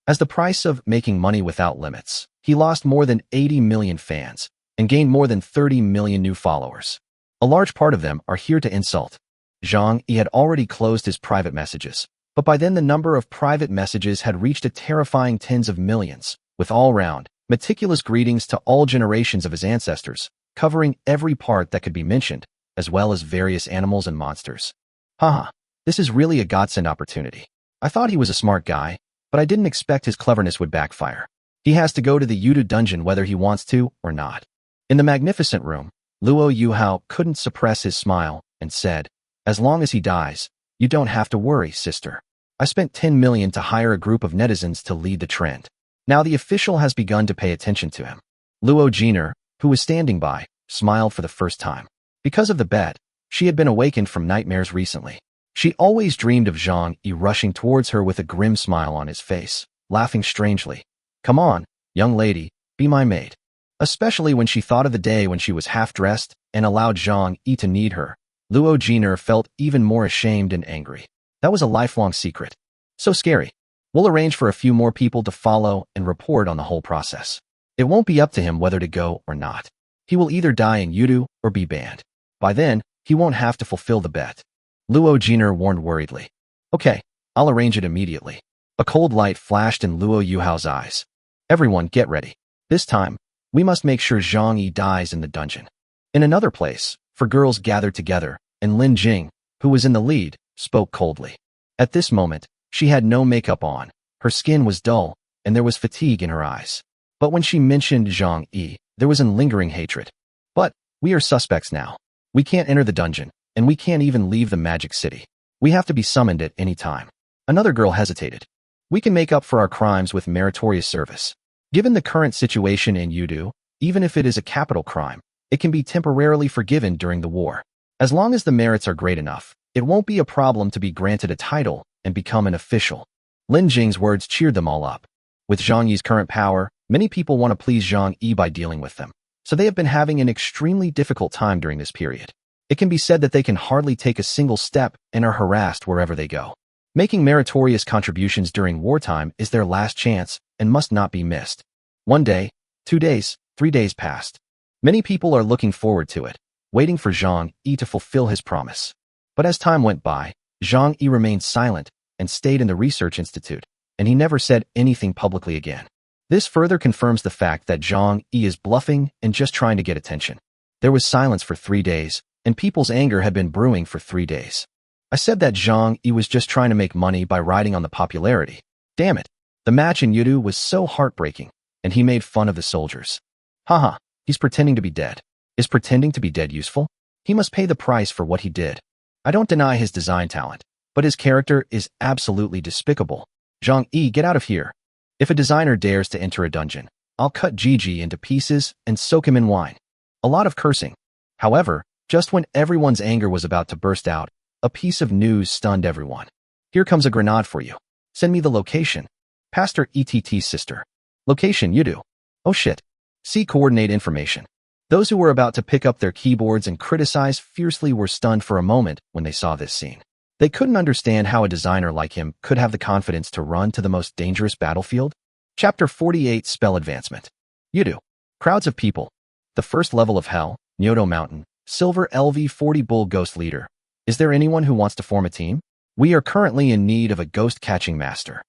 As the price of making money without limits, he lost more than 80 million fans and gained more than 30 million new followers. A large part of them are here to insult. Zhang Yi had already closed his private messages, but by then the number of private messages had reached a terrifying tens of millions, with all-round, meticulous greetings to all generations of his ancestors, covering every part that could be mentioned, as well as various animals and monsters. Haha, this is really a godsend opportunity. I thought he was a smart guy, but I didn't expect his cleverness would backfire. He has to go to the Yudu dungeon whether he wants to or not. In the magnificent room, Luo Yuhao couldn't suppress his smile and said, as long as he dies, you don't have to worry, sister. I spent 10 million to hire a group of netizens to lead the trend. Now the official has begun to pay attention to him. Luo Jiner, who was standing by, smiled for the first time. Because of the bet, she had been awakened from nightmares recently. She always dreamed of Zhang Yi rushing towards her with a grim smile on his face, laughing strangely. Come on, young lady, be my maid. Especially when she thought of the day when she was half-dressed and allowed Zhang Yi to knead her, Luo Jiner felt even more ashamed and angry. That was a lifelong secret. So scary. We'll arrange for a few more people to follow and report on the whole process. It won't be up to him whether to go or not. He will either die in Yudu or be banned. By then, he won't have to fulfill the bet. Luo Jiner warned worriedly. Okay, I'll arrange it immediately. A cold light flashed in Luo Yuhao's eyes. Everyone get ready. This time, we must make sure Zhang Yi dies in the dungeon. In another place, four girls gathered together, and Lin Jing, who was in the lead, spoke coldly. At this moment, she had no makeup on, her skin was dull, and there was fatigue in her eyes. But when she mentioned Zhang Yi, there was an lingering hatred. But, we are suspects now. We can't enter the dungeon, and we can't even leave the magic city. We have to be summoned at any time. Another girl hesitated. We can make up for our crimes with meritorious service. Given the current situation in Yudu, even if it is a capital crime, it can be temporarily forgiven during the war. As long as the merits are great enough, it won't be a problem to be granted a title and become an official. Lin Jing's words cheered them all up. With Zhang Yi's current power, many people want to please Zhang Yi by dealing with them, so they have been having an extremely difficult time during this period. It can be said that they can hardly take a single step and are harassed wherever they go. Making meritorious contributions during wartime is their last chance and must not be missed. 1 day, 2 days, 3 days passed. Many people are looking forward to it, waiting for Zhang Yi to fulfill his promise. But as time went by, Zhang Yi remained silent and stayed in the research institute, and he never said anything publicly again. This further confirms the fact that Zhang Yi is bluffing and just trying to get attention. There was silence for 3 days, and people's anger had been brewing for 3 days. I said that Zhang Yi was just trying to make money by riding on the popularity. Damn it. The match in Yudu was so heartbreaking, and he made fun of the soldiers. Haha, he's pretending to be dead. Is pretending to be dead useful? He must pay the price for what he did. I don't deny his design talent, but his character is absolutely despicable. Zhang Yi, get out of here. If a designer dares to enter a dungeon, I'll cut Gigi into pieces and soak him in wine. A lot of cursing. However, just when everyone's anger was about to burst out, a piece of news stunned everyone. Here comes a grenade for you. Send me the location. Pastor ETT's sister. Location, Yudu. Oh shit. See coordinate information. Those who were about to pick up their keyboards and criticize fiercely were stunned for a moment when they saw this scene. They couldn't understand how a designer like him could have the confidence to run to the most dangerous battlefield. Chapter 48 Spell Advancement. Yudu. Crowds of people. The first level of hell, Nyoto Mountain, Silver LV40 Bull Ghost Leader. Is there anyone who wants to form a team? We are currently in need of a ghost-catching master.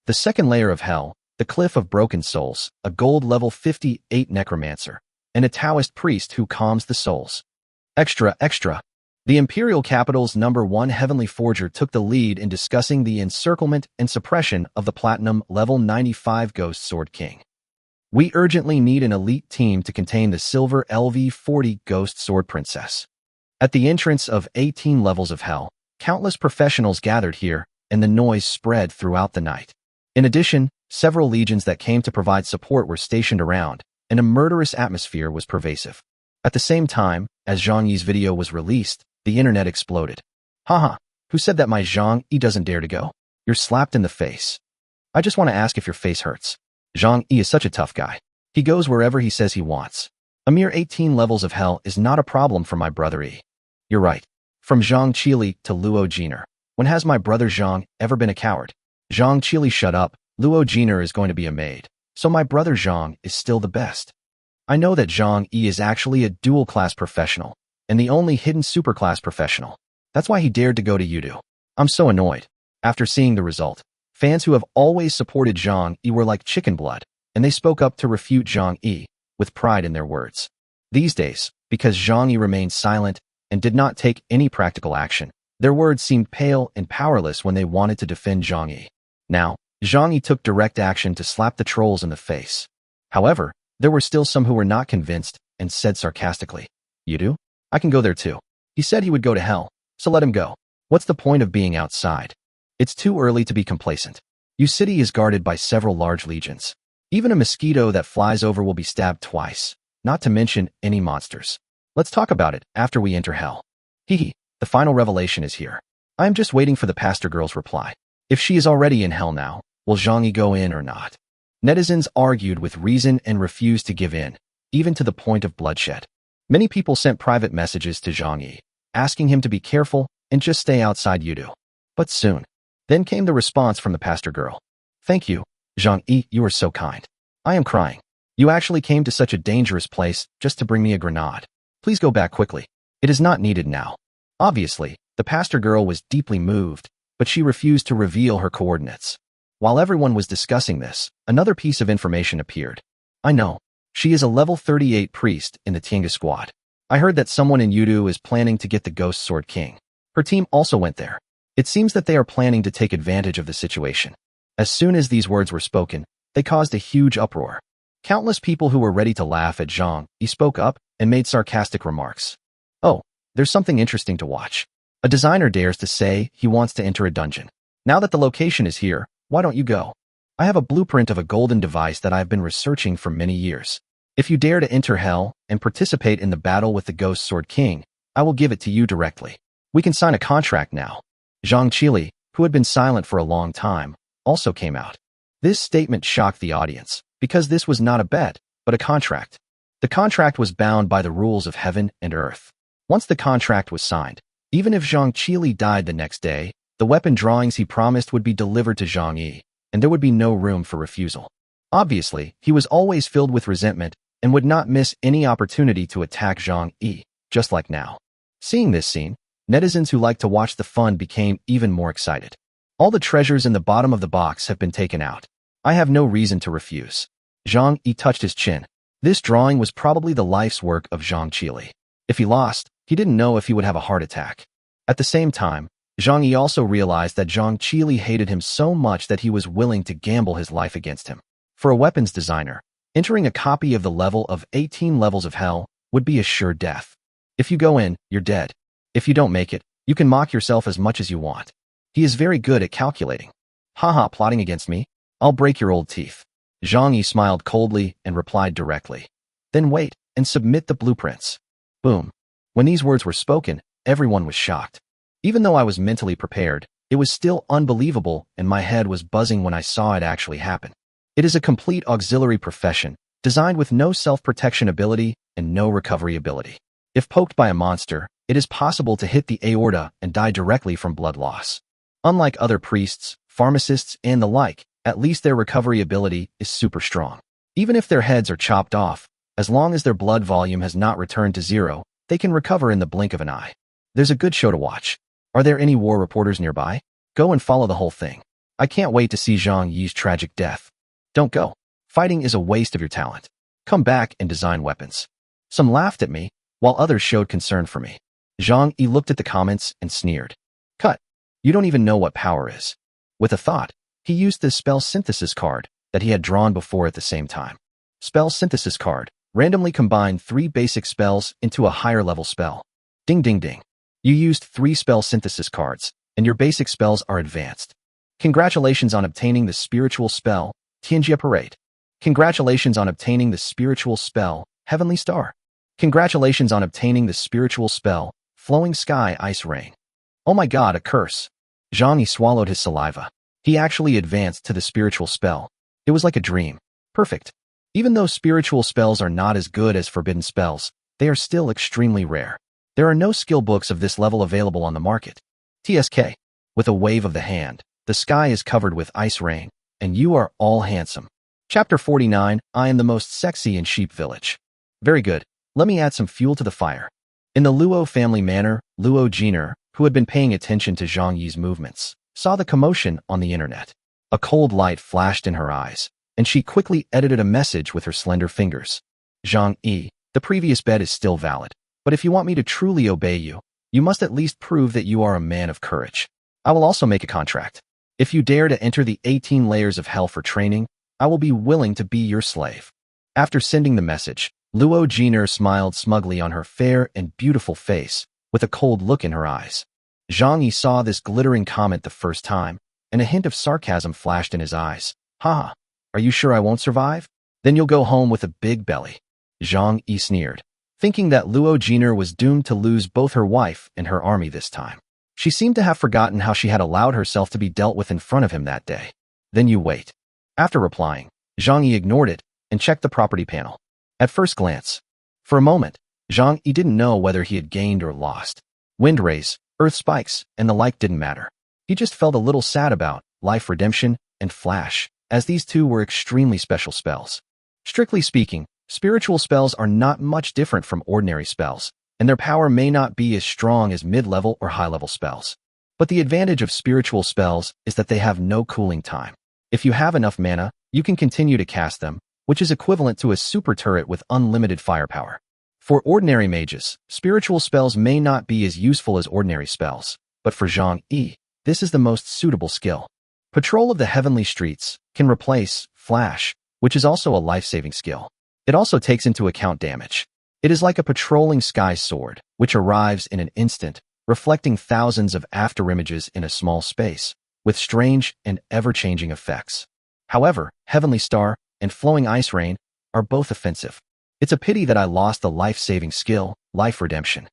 The second layer of hell, the Cliff of Broken Souls, a gold level 58 necromancer, and a Taoist priest who calms the souls. Extra. The Imperial Capital's #1 Heavenly Forger took the lead in discussing the encirclement and suppression of the Platinum level 95 Ghost Sword King. We urgently need an elite team to contain the Silver LV40 Ghost Sword Princess. At the entrance of 18 levels of hell, countless professionals gathered here, and the noise spread throughout the night. In addition, several legions that came to provide support were stationed around, and a murderous atmosphere was pervasive. At the same time, as Zhang Yi's video was released, the internet exploded. Haha, who said that my Zhang Yi doesn't dare to go? You're slapped in the face. I just want to ask if your face hurts. Zhang Yi is such a tough guy. He goes wherever he says he wants. A mere 18 levels of hell is not a problem for my brother Yi. You're right. From Zhang Qili to Luo Jiner. When has my brother Zhang ever been a coward? Zhang Qili, shut up. Luo Jiner is going to be a maid. So my brother Zhang is still the best. I know that Zhang Yi is actually a dual-class professional, and the only hidden superclass professional. That's why he dared to go to Yudu. I'm so annoyed. After seeing the result, fans who have always supported Zhang Yi were like chicken blood, and they spoke up to refute Zhang Yi, with pride in their words. These days, because Zhang Yi remained silent and did not take any practical action, their words seemed pale and powerless when they wanted to defend Zhang Yi. Now, Zhang Yi took direct action to slap the trolls in the face. However, there were still some who were not convinced and said sarcastically, "You do? I can go there too. He said he would go to hell, so let him go. What's the point of being outside? It's too early to be complacent. Yu City is guarded by several large legions. Even a mosquito that flies over will be stabbed twice, not to mention any monsters. Let's talk about it after we enter hell." Hehe, the final revelation is here. I am just waiting for the pastor girl's reply. If she is already in hell now, will Zhang Yi go in or not? Netizens argued with reason and refused to give in, even to the point of bloodshed. Many people sent private messages to Zhang Yi, asking him to be careful and just stay outside Yudu. But soon, then came the response from the pastor girl. "Thank you, Zhang Yi, you are so kind. I am crying. You actually came to such a dangerous place just to bring me a grenade. Please go back quickly. It is not needed now." Obviously, the pastor girl was deeply moved, but she refused to reveal her coordinates. While everyone was discussing this, another piece of information appeared. I know. She is a level 38 priest in the Tiange squad. I heard that someone in Yudu is planning to get the Ghost Sword King. Her team also went there. It seems that they are planning to take advantage of the situation. As soon as these words were spoken, they caused a huge uproar. Countless people who were ready to laugh at Zhang Yi spoke up and made sarcastic remarks. Oh, there's something interesting to watch. A designer dares to say he wants to enter a dungeon. Now that the location is here, why don't you go? I have a blueprint of a golden device that I've been researching for many years. If you dare to enter hell and participate in the battle with the Ghost Sword King, I will give it to you directly. We can sign a contract now. Zhang Qili, who had been silent for a long time, also came out. This statement shocked the audience, because this was not a bet, but a contract. The contract was bound by the rules of heaven and earth. Once the contract was signed, even if Zhang Qili died the next day, the weapon drawings he promised would be delivered to Zhang Yi, and there would be no room for refusal. Obviously, he was always filled with resentment and would not miss any opportunity to attack Zhang Yi, just like now. Seeing this scene, netizens who like to watch the fun became even more excited. All the treasures in the bottom of the box have been taken out. I have no reason to refuse. Zhang Yi touched his chin. This drawing was probably the life's work of Zhang Qili. If he lost, he didn't know if he would have a heart attack. At the same time, Zhang Yi also realized that Zhang Qili hated him so much that he was willing to gamble his life against him. For a weapons designer, entering a copy of the level of 18 levels of hell would be a sure death. If you go in, you're dead. If you don't make it, you can mock yourself as much as you want. He is very good at calculating. Haha, plotting against me? I'll break your old teeth. Zhang Yi smiled coldly and replied directly. Then wait and submit the blueprints. Boom. When these words were spoken, everyone was shocked. Even though I was mentally prepared, it was still unbelievable and my head was buzzing when I saw it actually happen. It is a complete auxiliary profession, designed with no self-protection ability and no recovery ability. If poked by a monster, it is possible to hit the aorta and die directly from blood loss. Unlike other priests, pharmacists, and the like, at least their recovery ability is super strong. Even if their heads are chopped off, as long as their blood volume has not returned to zero, they can recover in the blink of an eye. There's a good show to watch. Are there any war reporters nearby? Go and follow the whole thing. I can't wait to see Zhang Yi's tragic death. Don't go. Fighting is a waste of your talent. Come back and design weapons. Some laughed at me, while others showed concern for me. Zhang Yi looked at the comments and sneered. Cut. You don't even know what power is. With a thought, he used the spell synthesis card that he had drawn before at the same time. Spell synthesis card randomly combined 3 basic spells into a higher level spell. Ding ding ding. You used 3 spell synthesis cards, and your basic spells are advanced. Congratulations on obtaining the spiritual spell, Tianjie Parade. Congratulations on obtaining the spiritual spell, Heavenly Star. Congratulations on obtaining the spiritual spell, Flowing Sky Ice Rain. Oh my god, a curse. Zhang Yi swallowed his saliva. He actually advanced to the spiritual spell. It was like a dream. Perfect. Even though spiritual spells are not as good as forbidden spells, they are still extremely rare. There are no skill books of this level available on the market. TSK. With a wave of the hand, the sky is covered with ice rain, and you are all handsome. Chapter 49, I am the most sexy in Sheep Village. Very good. Let me add some fuel to the fire. In the Luo family manor, Luo Jiner, who had been paying attention to Zhang Yi's movements, saw the commotion on the internet. A cold light flashed in her eyes, and she quickly edited a message with her slender fingers. Zhang Yi, the previous bet is still valid, but if you want me to truly obey you, you must at least prove that you are a man of courage. I will also make a contract. If you dare to enter the 18 layers of hell for training, I will be willing to be your slave. After sending the message, Luo Jiner smiled smugly on her fair and beautiful face, with a cold look in her eyes. Zhang Yi saw this glittering comment the first time, and a hint of sarcasm flashed in his eyes. Haha, are you sure I won't survive? Then you'll go home with a big belly. Zhang Yi sneered, thinking that Luo Jiner was doomed to lose both her wife and her army this time. She seemed to have forgotten how she had allowed herself to be dealt with in front of him that day. Then you wait. After replying, Zhang Yi ignored it and checked the property panel. At first glance, for a moment, Zhang Yi didn't know whether he had gained or lost. Wind rays, earth spikes, and the like didn't matter. He just felt a little sad about life redemption and flash, as these two were extremely special spells. Strictly speaking, spiritual spells are not much different from ordinary spells, and their power may not be as strong as mid-level or high-level spells. But the advantage of spiritual spells is that they have no cooling time. If you have enough mana, you can continue to cast them, which is equivalent to a super turret with unlimited firepower. For ordinary mages, spiritual spells may not be as useful as ordinary spells, but for Zhang Yi, this is the most suitable skill. Patrol of the Heavenly Streets can replace Flash, which is also a life-saving skill. It also takes into account damage. It is like a patrolling sky sword, which arrives in an instant, reflecting thousands of afterimages in a small space, with strange and ever-changing effects. However, Heavenly Star and Flowing Ice Rain are both offensive. It's a pity that I lost the life-saving skill, Life Redemption.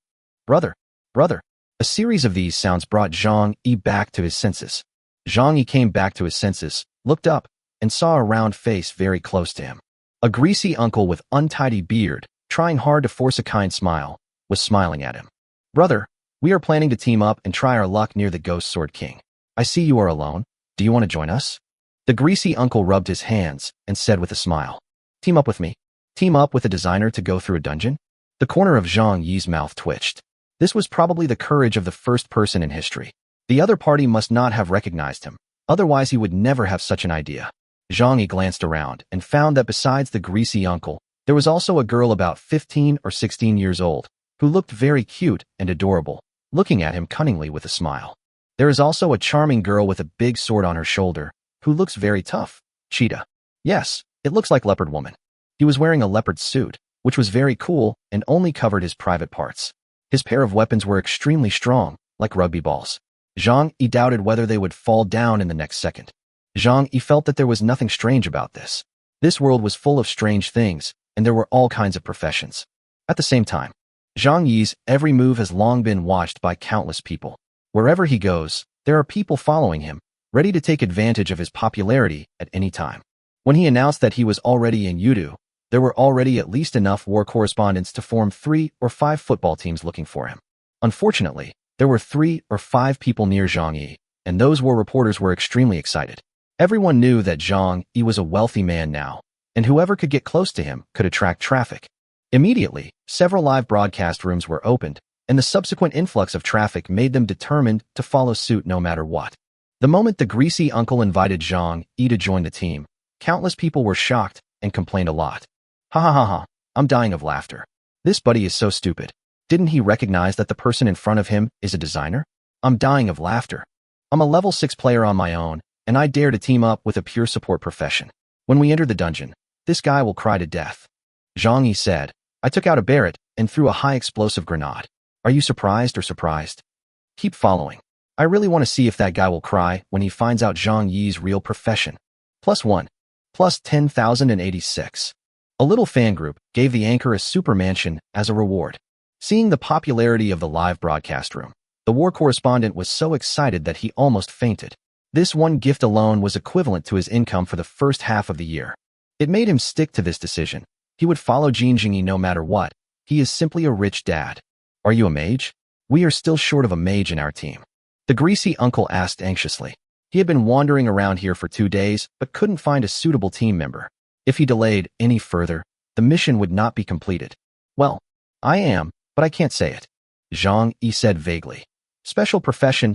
Brother. A series of these sounds brought Zhang Yi back to his senses. Zhang Yi came back to his senses, looked up, and saw a round face very close to him. A greasy uncle with untidy beard, trying hard to force a kind smile, was smiling at him. Brother, we are planning to team up and try our luck near the Ghost Sword King. I see you are alone. Do you want to join us? The greasy uncle rubbed his hands and said with a smile, Team up with me. Team up with a designer to go through a dungeon? The corner of Zhang Yi's mouth twitched. This was probably the courage of the first person in history. The other party must not have recognized him, otherwise he would never have such an idea. Zhang Yi glanced around and found that besides the greasy uncle, there was also a girl about 15 or 16 years old, who looked very cute and adorable, looking at him cunningly with a smile. There is also a charming girl with a big sword on her shoulder, who looks very tough. Cheetah. Yes, it looks like Leopard Woman. He was wearing a leopard suit, which was very cool and only covered his private parts. His pair of weapons were extremely strong, like rugby balls. Zhang Yi doubted whether they would fall down in the next second. Zhang Yi felt that there was nothing strange about this. This world was full of strange things, and there were all kinds of professions. At the same time, Zhang Yi's every move has long been watched by countless people. Wherever he goes, there are people following him, ready to take advantage of his popularity at any time. When he announced that he was already in Yudu, there were already at least enough war correspondents to form 3 or 5 football teams looking for him. Unfortunately, there were 3 or 5 people near Zhang Yi, and those war reporters were extremely excited. Everyone knew that Zhang Yi was a wealthy man now, and whoever could get close to him could attract traffic. Immediately, several live broadcast rooms were opened, and the subsequent influx of traffic made them determined to follow suit no matter what. The moment the greasy uncle invited Zhang Yi to join the team, countless people were shocked and complained a lot. Ha ha ha ha, I'm dying of laughter. This buddy is so stupid. Didn't he recognize that the person in front of him is a designer? I'm dying of laughter. I'm a level 6 player on my own, and I dare to team up with a pure support profession. When we enter the dungeon, this guy will cry to death. Zhang Yi said. I took out a Barrett and threw a high explosive grenade. Are you surprised or surprised? Keep following. I really want to see if that guy will cry when he finds out Zhang Yi's real profession. +1. +10,086. A little fan group gave the anchor a super mansion as a reward. Seeing the popularity of the live broadcast room, the war correspondent was so excited that he almost fainted. This one gift alone was equivalent to his income for the first half of the year. It made him stick to this decision. He would follow Zhang Yi no matter what. He is simply a rich dad. Are you a mage? We are still short of a mage in our team. The greasy uncle asked anxiously. He had been wandering around here for 2 days, but couldn't find a suitable team member. If he delayed any further, the mission would not be completed. Well, I am, but I can't say it. Zhang Yi said vaguely. Special profession,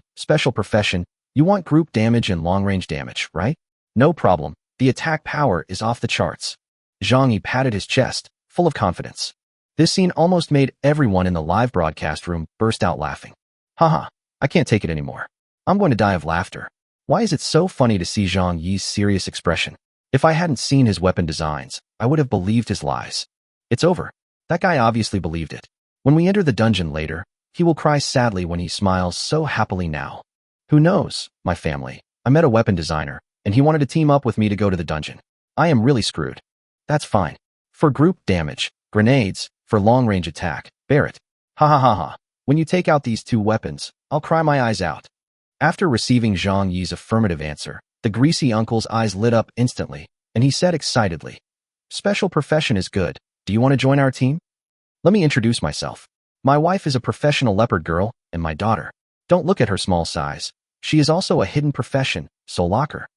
you want group damage and long-range damage, right? No problem, the attack power is off the charts. Zhang Yi patted his chest, full of confidence. This scene almost made everyone in the live broadcast room burst out laughing. Haha, I can't take it anymore. I'm going to die of laughter. Why is it so funny to see Zhang Yi's serious expression? If I hadn't seen his weapon designs, I would have believed his lies. It's over. That guy obviously believed it. When we enter the dungeon later, he will cry sadly when he smiles so happily now. Who knows, my family? I met a weapon designer, and he wanted to team up with me to go to the dungeon. I am really screwed. That's fine. For group damage, grenades, for long-range attack, bear it. Ha ha ha ha. When you take out these 2 weapons, I'll cry my eyes out. After receiving Zhang Yi's affirmative answer, the greasy uncle's eyes lit up instantly, and he said excitedly, Special profession is good. Do you want to join our team? Let me introduce myself. My wife is a professional leopard girl, and my daughter. Don't look at her small size. She is also a hidden profession, soul locker.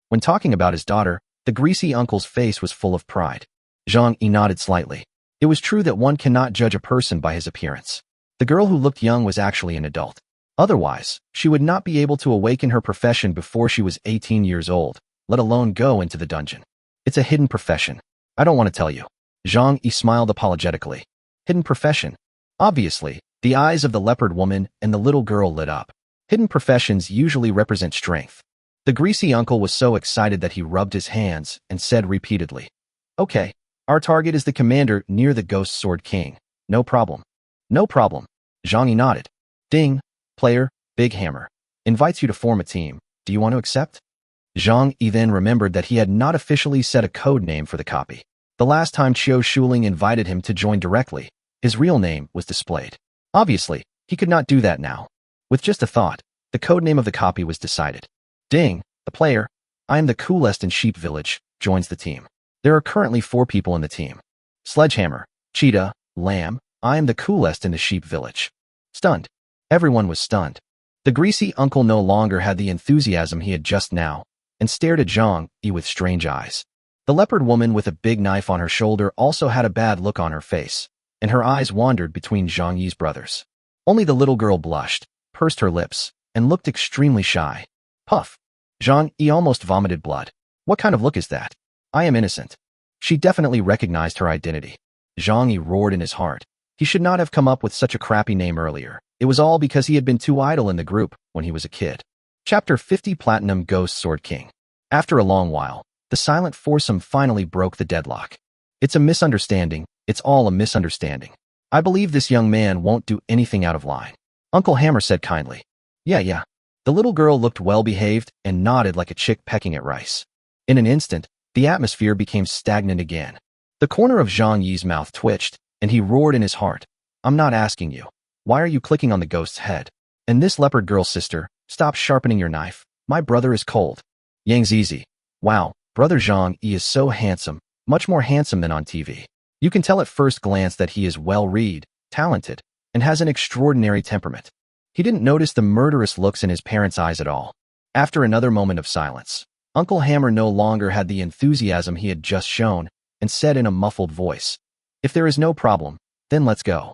When talking about his daughter, the greasy uncle's face was full of pride. Zhang Yi nodded slightly. It was true that one cannot judge a person by his appearance. The girl who looked young was actually an adult. Otherwise, she would not be able to awaken her profession before she was 18 years old, let alone go into the dungeon. It's a hidden profession. I don't want to tell you. Zhang Yi smiled apologetically. Hidden profession. Obviously, the eyes of the leopard woman and the little girl lit up. Hidden professions usually represent strength. The greasy uncle was so excited that he rubbed his hands and said repeatedly, Okay, our target is the commander near the Ghost Sword King. No problem. No problem. Zhang Yi nodded. Ding. Player, Big Hammer. Invites you to form a team. Do you want to accept? Zhang Yi then remembered that he had not officially set a code name for the copy. The last time Qiu Shuling invited him to join directly, his real name was displayed. Obviously, he could not do that now. With just a thought, the code name of the copy was decided. Ding, the player, I am the coolest in Sheep Village, joins the team. There are currently 4 people in the team. Sledgehammer, Cheetah, Lamb, I am the coolest in the Sheep Village. Stunned. Everyone was stunned. The greasy uncle no longer had the enthusiasm he had just now, and stared at Zhang Yi with strange eyes. The leopard woman with a big knife on her shoulder also had a bad look on her face, and her eyes wandered between Zhang Yi's brothers. Only the little girl blushed, pursed her lips, and looked extremely shy. Puff. Zhang Yi almost vomited blood. What kind of look is that? I am innocent. She definitely recognized her identity. Zhang Yi roared in his heart. He should not have come up with such a crappy name earlier. It was all because he had been too idle in the group when he was a kid. Chapter 50 Platinum Ghost Sword King. After a long while, the silent foursome finally broke the deadlock. It's a misunderstanding. It's all a misunderstanding. I believe this young man won't do anything out of line. Uncle Hammer said kindly. Yeah. The little girl looked well-behaved and nodded like a chick pecking at rice. In an instant, the atmosphere became stagnant again. The corner of Zhang Yi's mouth twitched, and he roared in his heart. I'm not asking you. Why are you clicking on the ghost's head? And this leopard girl's sister, stop sharpening your knife. My brother is cold. Yang Zizi. Wow, brother Zhang Yi is so handsome, much more handsome than on TV. You can tell at first glance that he is well-read, talented, and has an extraordinary temperament. He didn't notice the murderous looks in his parents' eyes at all. After another moment of silence, Uncle Hammer no longer had the enthusiasm he had just shown, and said in a muffled voice, If there is no problem, then let's go.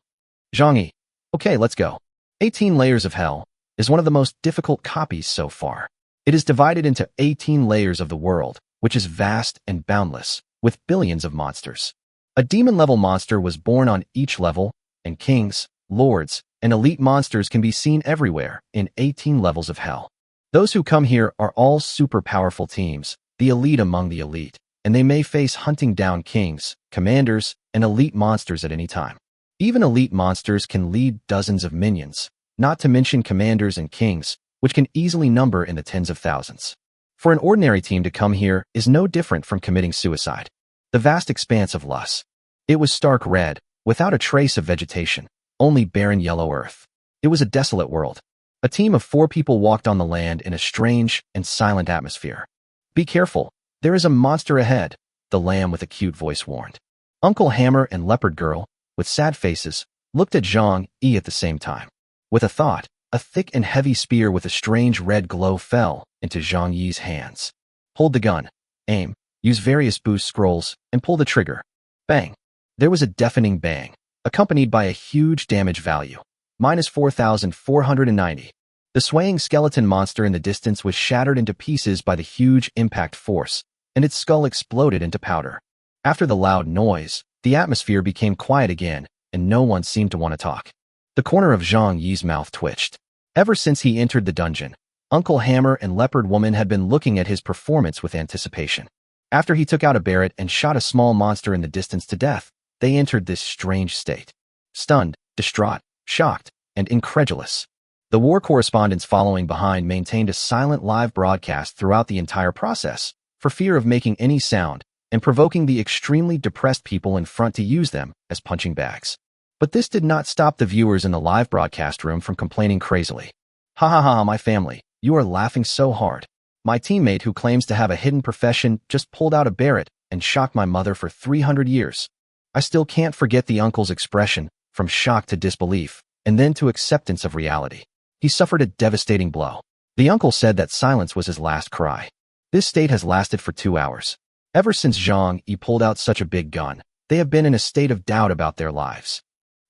Zhang Yi. Okay, let's go. 18 Layers of Hell is one of the most difficult copies so far. It is divided into 18 layers of the world, which is vast and boundless, with billions of monsters. A demon-level monster was born on each level, and kings, lords, and elite monsters can be seen everywhere in 18 levels of hell. Those who come here are all super powerful teams, the elite among the elite, and they may face hunting down kings, commanders, and elite monsters at any time. Even elite monsters can lead dozens of minions, not to mention commanders and kings, which can easily number in the tens of thousands. For an ordinary team to come here is no different from committing suicide. the vast expanse of Lus. It was stark red, without a trace of vegetation, only barren yellow earth. It was a desolate world. A team of 4 people walked on the land in a strange and silent atmosphere. "Be careful, there is a monster ahead," the lamb with a cute voice warned. Uncle Hammer and Leopard Girl, with sad faces, looked at Zhang Yi at the same time. With a thought, a thick and heavy spear with a strange red glow fell into Zhang Yi's hands. "Hold the gun, aim, use various boost scrolls, and pull the trigger." Bang! There was a deafening bang, accompanied by a huge damage value, -4,490. The swaying skeleton monster in the distance was shattered into pieces by the huge impact force, and its skull exploded into powder. After the loud noise, the atmosphere became quiet again, and no one seemed to want to talk. The corner of Zhang Yi's mouth twitched. Ever since he entered the dungeon, Uncle Hammer and Leopard Woman had been looking at his performance with anticipation. After he took out a Barrett and shot a small monster in the distance to death, they entered this strange state. Stunned, distraught, shocked, and incredulous. The war correspondents following behind maintained a silent live broadcast throughout the entire process, for fear of making any sound and provoking the extremely depressed people in front to use them as punching bags. But this did not stop the viewers in the live broadcast room from complaining crazily. "Ha ha ha, my family, you are laughing so hard. My teammate who claims to have a hidden profession just pulled out a Barrett and shocked my mother for 300 years. I still can't forget the uncle's expression, from shock to disbelief, and then to acceptance of reality. He suffered a devastating blow. The uncle said that silence was his last cry. This state has lasted for 2 hours. Ever since Zhang Yi pulled out such a big gun, they have been in a state of doubt about their lives.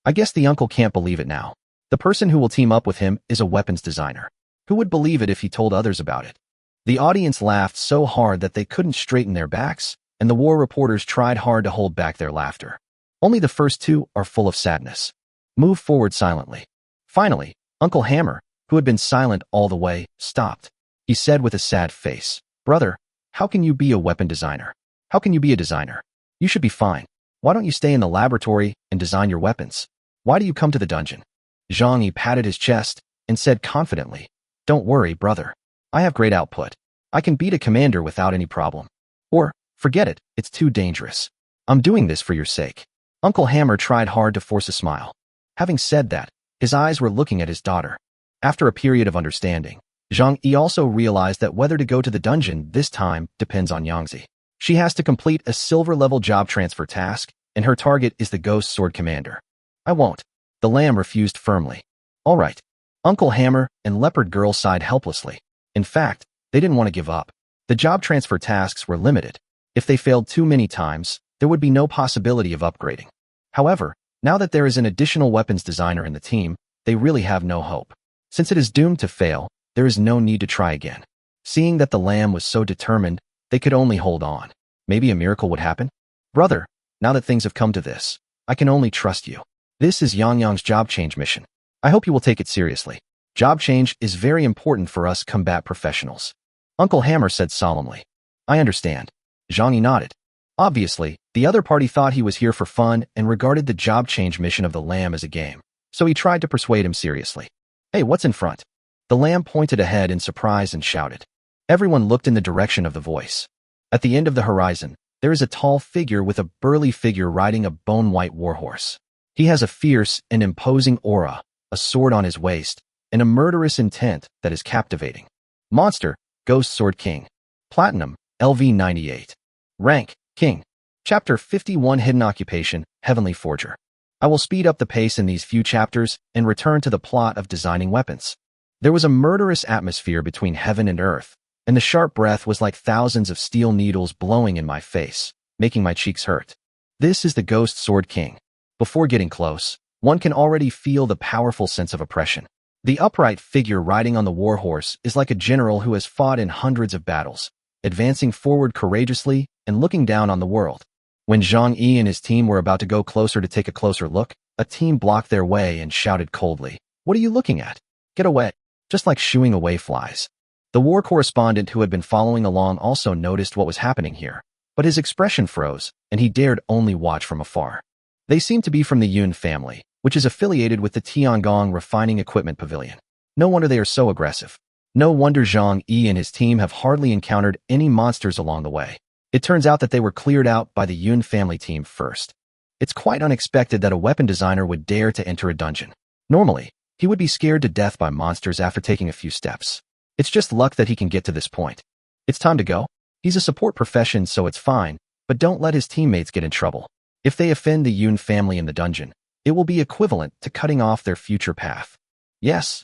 I guess the uncle can't believe it now. The person who will team up with him is a weapons designer. Who would believe it if he told others about it?" The audience laughed so hard that they couldn't straighten their backs, and the war reporters tried hard to hold back their laughter. Only the first 2 are full of sadness. Move forward silently. Finally, Uncle Hammer, who had been silent all the way, stopped. He said with a sad face, "Brother, how can you be a weapon designer? How can you be a designer? You should be fine. Why don't you stay in the laboratory and design your weapons? Why do you come to the dungeon?" Zhang Yi patted his chest and said confidently, "Don't worry, brother. I have great output. I can beat a commander without any problem. Or, forget it, it's too dangerous. I'm doing this for your sake." Uncle Hammer tried hard to force a smile. Having said that, his eyes were looking at his daughter. After a period of understanding, Zhang Yi also realized that whether to go to the dungeon this time depends on Yangzi. She has to complete a silver-level job transfer task, and her target is the Ghost Sword Commander. "I won't." The lamb refused firmly. "All right." Uncle Hammer and Leopard Girl sighed helplessly. In fact, they didn't want to give up. The job transfer tasks were limited. If they failed too many times, there would be no possibility of upgrading. However, now that there is an additional weapons designer in the team, they really have no hope. Since it is doomed to fail, there is no need to try again. Seeing that the lamb was so determined, they could only hold on. Maybe a miracle would happen? "Brother, now that things have come to this, I can only trust you. This is Yang Yang's job change mission. I hope you will take it seriously. Job change is very important for us combat professionals." Uncle Hammer said solemnly. "I understand." Zhang Yi nodded. Obviously, the other party thought he was here for fun and regarded the job change mission of the lamb as a game, so he tried to persuade him seriously. "Hey, what's in front?" The lamb pointed ahead in surprise and shouted. Everyone looked in the direction of the voice. At the end of the horizon, there is a tall figure with a burly figure riding a bone-white warhorse. He has a fierce and imposing aura, a sword on his waist, and a murderous intent that is captivating. Monster, Ghost Sword King. Platinum, LV98. Rank, King. Chapter 51 Hidden Occupation, Heavenly Forger. I will speed up the pace in these few chapters and return to the plot of designing weapons. There was a murderous atmosphere between heaven and earth, and the sharp breath was like thousands of steel needles blowing in my face, making my cheeks hurt. This is the Ghost Sword King. Before getting close, one can already feel the powerful sense of oppression. The upright figure riding on the warhorse is like a general who has fought in hundreds of battles, advancing forward courageously and looking down on the world. When Zhang Yi and his team were about to go closer to take a closer look, a team blocked their way and shouted coldly, "What are you looking at? Get away!" Just like shooing away flies. The war correspondent who had been following along also noticed what was happening here, but his expression froze, and he dared only watch from afar. They seemed to be from the Yun family, which is affiliated with the Tiangong Refining Equipment Pavilion. No wonder they are so aggressive. No wonder Zhang Yi and his team have hardly encountered any monsters along the way. It turns out that they were cleared out by the Yun family team first. It's quite unexpected that a weapon designer would dare to enter a dungeon. Normally, he would be scared to death by monsters after taking a few steps. It's just luck that he can get to this point. It's time to go. He's a support profession, so it's fine, but don't let his teammates get in trouble. If they offend the Yun family in the dungeon, it will be equivalent to cutting off their future path. Yes,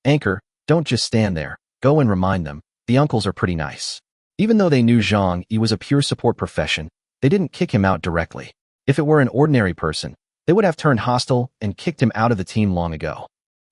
Anchor, don't just stand there. Go and remind them. The uncles are pretty nice. Even though they knew Zhang Yi was a pure support profession, they didn't kick him out directly. If it were an ordinary person, they would have turned hostile and kicked him out of the team long ago.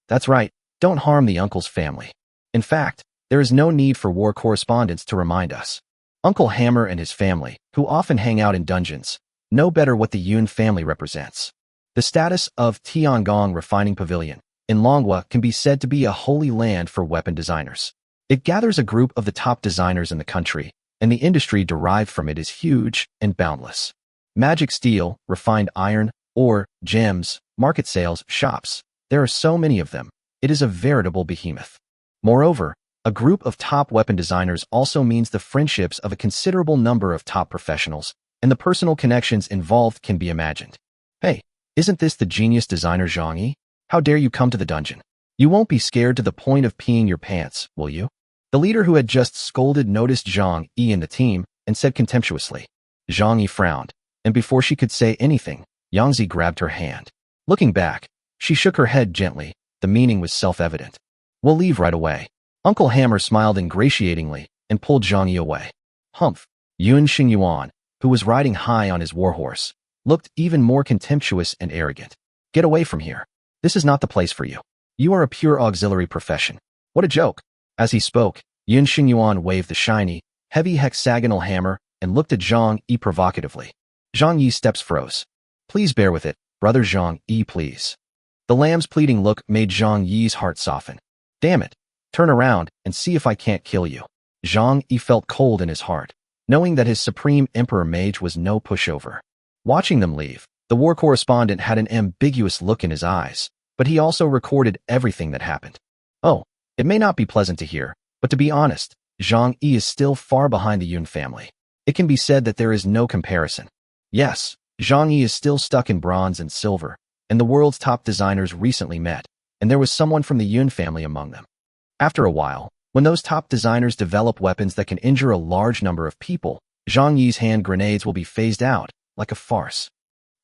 That's right, don't harm the uncle's family. In fact, there is no need for war correspondents to remind us. Uncle Hammer and his family, who often hang out in dungeons, know better what the Yun family represents. The status of Tiangong Refining Pavilion in Longhua can be said to be a holy land for weapon designers. It gathers a group of the top designers in the country, and the industry derived from it is huge and boundless. Magic steel, refined iron, ore, gems, market sales, shops. There are so many of them. It is a veritable behemoth. Moreover, a group of top weapon designers also means the friendships of a considerable number of top professionals, and the personal connections involved can be imagined. Hey, isn't this the genius designer Zhang Yi? How dare you come to the dungeon? You won't be scared to the point of peeing your pants, will you? The leader who had just scolded noticed Zhang Yi in the team and said contemptuously. Zhang Yi frowned, and before she could say anything, Yangzi grabbed her hand. Looking back, she shook her head gently. The meaning was self-evident. We'll leave right away. Uncle Hammer smiled ingratiatingly and pulled Zhang Yi away. Humph! Yun Xingyuan, who was riding high on his warhorse, looked even more contemptuous and arrogant. Get away from here. This is not the place for you. You are a pure auxiliary profession. What a joke! As he spoke, Yun Xingyuan waved the shiny, heavy hexagonal hammer and looked at Zhang Yi provocatively. Zhang Yi's steps froze. Please bear with it, brother Zhang Yi, please. The lamb's pleading look made Zhang Yi's heart soften. Damn it! Turn around and see if I can't kill you. Zhang Yi felt cold in his heart, knowing that his supreme emperor mage was no pushover. Watching them leave, the war correspondent had an ambiguous look in his eyes, but he also recorded everything that happened. Oh, it may not be pleasant to hear, but to be honest, Zhang Yi is still far behind the Yun family. It can be said that there is no comparison. Yes, Zhang Yi is still stuck in bronze and silver, and the world's top designers recently met, and there was someone from the Yun family among them. After a while, when those top designers develop weapons that can injure a large number of people, Zhang Yi's hand grenades will be phased out, like a farce.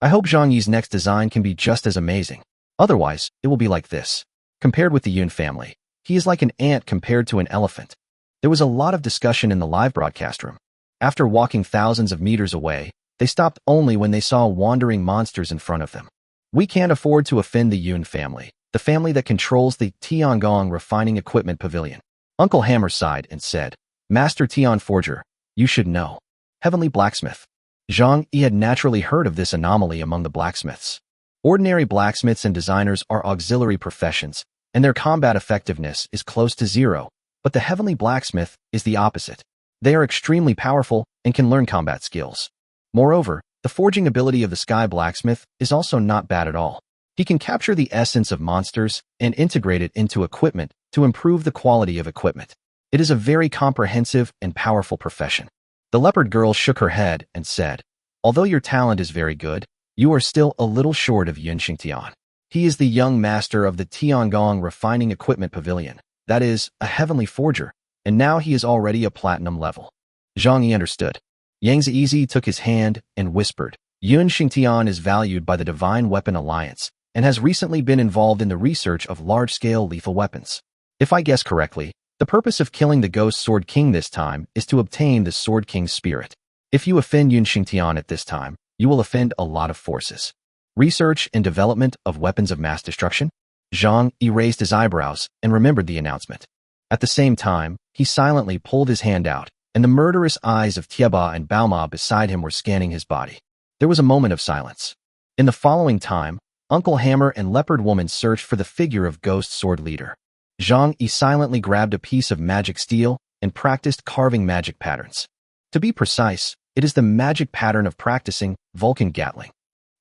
I hope Zhang Yi's next design can be just as amazing. Otherwise, it will be like this. Compared with the Yun family, he is like an ant compared to an elephant. There was a lot of discussion in the live broadcast room. After walking thousands of meters away, they stopped only when they saw wandering monsters in front of them. We can't afford to offend the Yun family, the family that controls the Tiangong Refining Equipment Pavilion. Uncle Hammer sighed and said, Master Tian Forger, you should know. Heavenly Blacksmith. Zhang Yi had naturally heard of this anomaly among the blacksmiths. Ordinary blacksmiths and designers are auxiliary professions, and their combat effectiveness is close to zero, but the Heavenly Blacksmith is the opposite. They are extremely powerful and can learn combat skills. Moreover, the forging ability of the Sky Blacksmith is also not bad at all. He can capture the essence of monsters and integrate it into equipment to improve the quality of equipment. It is a very comprehensive and powerful profession. The leopard girl shook her head and said, although your talent is very good, you are still a little short of Yun Xingtian. He is the young master of the Tiangong Refining Equipment Pavilion, that is, a heavenly forger, and now he is already a platinum level. Zhang Yi understood. Yang Zizi took his hand and whispered, Yun Xingtian is valued by the Divine Weapon Alliance and has recently been involved in the research of large-scale lethal weapons. If I guess correctly, the purpose of killing the Ghost Sword King this time is to obtain the Sword King's spirit. If you offend Yun Xingtian at this time, you will offend a lot of forces. Research and development of weapons of mass destruction? Zhang Yi raised his eyebrows and remembered the announcement. At the same time, he silently pulled his hand out, and the murderous eyes of Tieba and Baoma beside him were scanning his body. There was a moment of silence. In the following time, Uncle Hammer and Leopard Woman searched for the figure of Ghost Sword Leader. Zhang Yi silently grabbed a piece of magic steel and practiced carving magic patterns. To be precise, it is the magic pattern of practicing Vulcan Gatling.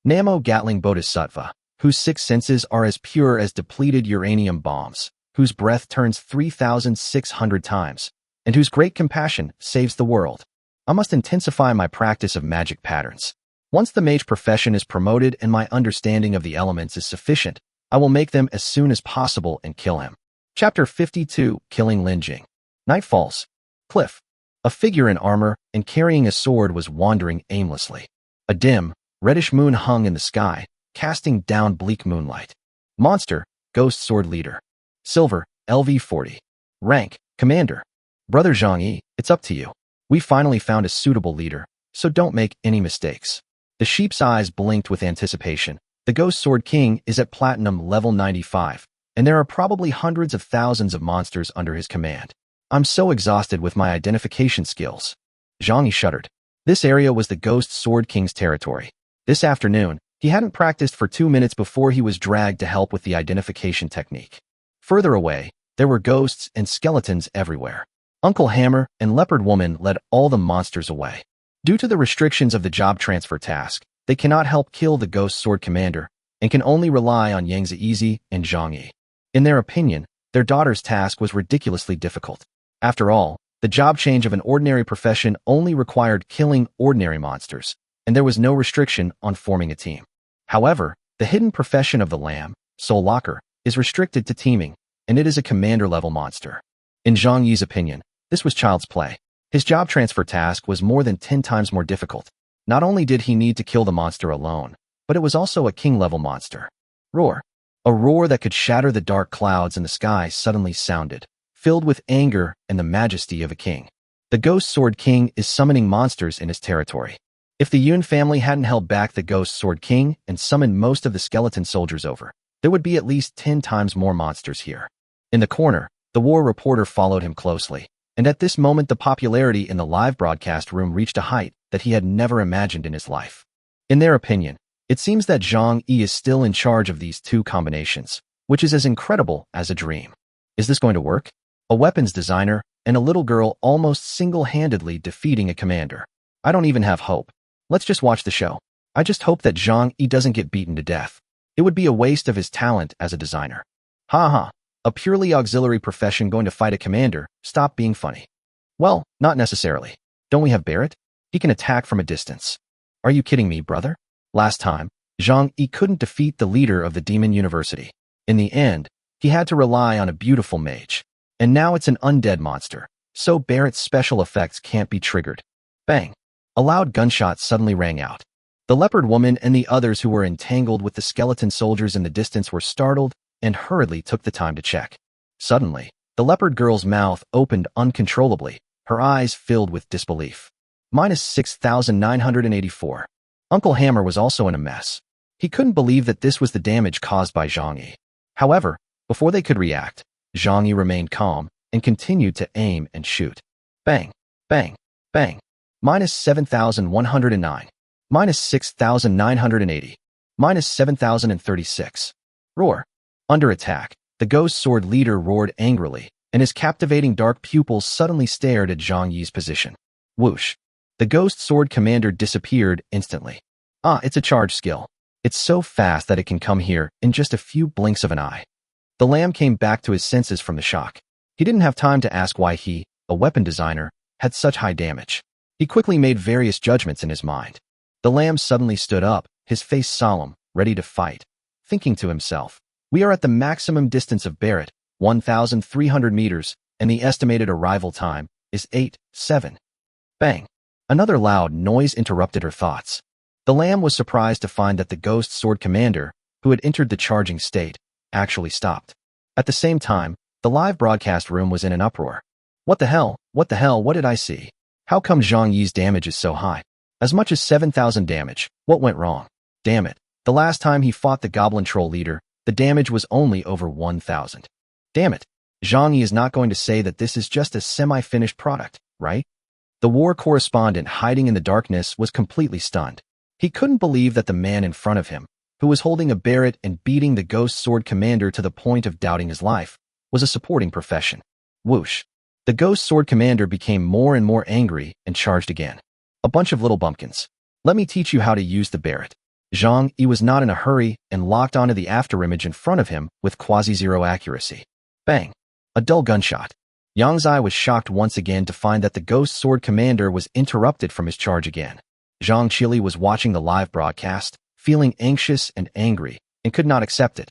Namo Gatling Bodhisattva, whose 6 senses are as pure as depleted uranium bombs, whose breath turns 3,600 times, and whose great compassion saves the world. I must intensify my practice of magic patterns. Once the mage profession is promoted and my understanding of the elements is sufficient, I will make them as soon as possible and kill him. Chapter 52, Killing Lin Jing. Night falls. Cliff. A figure in armor and carrying a sword was wandering aimlessly. A dim, reddish moon hung in the sky, casting down bleak moonlight. Monster, Ghost Sword Leader. Silver, LV40. Rank, Commander. Brother Zhang Yi, it's up to you. We finally found a suitable leader, so don't make any mistakes. The sheep's eyes blinked with anticipation. The Ghost Sword King is at Platinum level 95, and there are probably hundreds of thousands of monsters under his command. I'm so exhausted with my identification skills. Zhang Yi shuddered. This area was the Ghost Sword King's territory. This afternoon, he hadn't practiced for 2 minutes before he was dragged to help with the identification technique. Further away, there were ghosts and skeletons everywhere. Uncle Hammer and Leopard Woman led all the monsters away. Due to the restrictions of the job transfer task, they cannot help kill the Ghost Sword Commander and can only rely on Yang Ziyi and Zhang Yi. In their opinion, their daughter's task was ridiculously difficult. After all, the job change of an ordinary profession only required killing ordinary monsters, and there was no restriction on forming a team. However, the hidden profession of the Lamb, Soul Locker, is restricted to teaming, and it is a commander-level monster. In Zhang Yi's opinion, this was child's play. His job transfer task was more than 10 times more difficult. Not only did he need to kill the monster alone, but it was also a king-level monster. Roar. A roar that could shatter the dark clouds in the sky suddenly sounded, filled with anger and the majesty of a king. The Ghost Sword King is summoning monsters in his territory. If the Yun family hadn't held back the Ghost Sword King and summoned most of the skeleton soldiers over, there would be at least 10 times more monsters here. In the corner, the war reporter followed him closely, and at this moment the popularity in the live broadcast room reached a height that he had never imagined in his life. In their opinion, it seems that Zhang Yi is still in charge of these two combinations, which is as incredible as a dream. Is this going to work? A weapons designer and a little girl almost single-handedly defeating a commander. I don't even have hope. Let's just watch the show. I just hope that Zhang Yi doesn't get beaten to death. It would be a waste of his talent as a designer. Ha ha. A purely auxiliary profession going to fight a commander, stop being funny. Well, not necessarily. Don't we have Barrett? He can attack from a distance. Are you kidding me, brother? Last time, Zhang Yi couldn't defeat the leader of the Demon University. In the end, he had to rely on a beautiful mage. And now it's an undead monster, so Barrett's special effects can't be triggered. Bang! A loud gunshot suddenly rang out. The Leopard Woman and the others who were entangled with the skeleton soldiers in the distance were startled and hurriedly took the time to check. Suddenly, the Leopard Girl's mouth opened uncontrollably, her eyes filled with disbelief. Minus 6,984. Uncle Hammer was also in a mess. He couldn't believe that this was the damage caused by Zhang Yi. However, before they could react, Zhang Yi remained calm and continued to aim and shoot. Bang, bang, bang. Minus 7,109. Minus 6,980. Minus 7,036. Roar. Under attack, the Ghost Sword Leader roared angrily, and his captivating dark pupils suddenly stared at Zhang Yi's position. Whoosh. The Ghost Sword Commander disappeared instantly. Ah, it's a charge skill. It's so fast that it can come here in just a few blinks of an eye. The Lamb came back to his senses from the shock. He didn't have time to ask why he, a weapon designer, had such high damage. He quickly made various judgments in his mind. The Lamb suddenly stood up, his face solemn, ready to fight, thinking to himself, we are at the maximum distance of Barrett, 1,300 meters, and the estimated arrival time is 8-7. Bang! Another loud noise interrupted her thoughts. The Lamb was surprised to find that the Ghost Sword Commander, who had entered the charging state, actually stopped. At the same time, the live broadcast room was in an uproar. What the hell? What the hell? What did I see? How come Zhang Yi's damage is so high? As much as 7,000 damage. What went wrong? Damn it. The last time he fought the Goblin Troll leader, the damage was only over 1,000. Damn it. Zhang Yi is not going to say that this is just a semi-finished product, right? The war correspondent hiding in the darkness was completely stunned. He couldn't believe that the man in front of him, who was holding a Barrett and beating the Ghost Sword Commander to the point of doubting his life, was a supporting profession. Whoosh. The Ghost Sword Commander became more and more angry and charged again. A bunch of little bumpkins. Let me teach you how to use the Barrett. Zhang Yi was not in a hurry and locked onto the afterimage in front of him with quasi-zero accuracy. Bang. A dull gunshot. Yang Zai was shocked once again to find that the Ghost Sword Commander was interrupted from his charge again. Zhang Qili was watching the live broadcast, feeling anxious and angry, and could not accept it.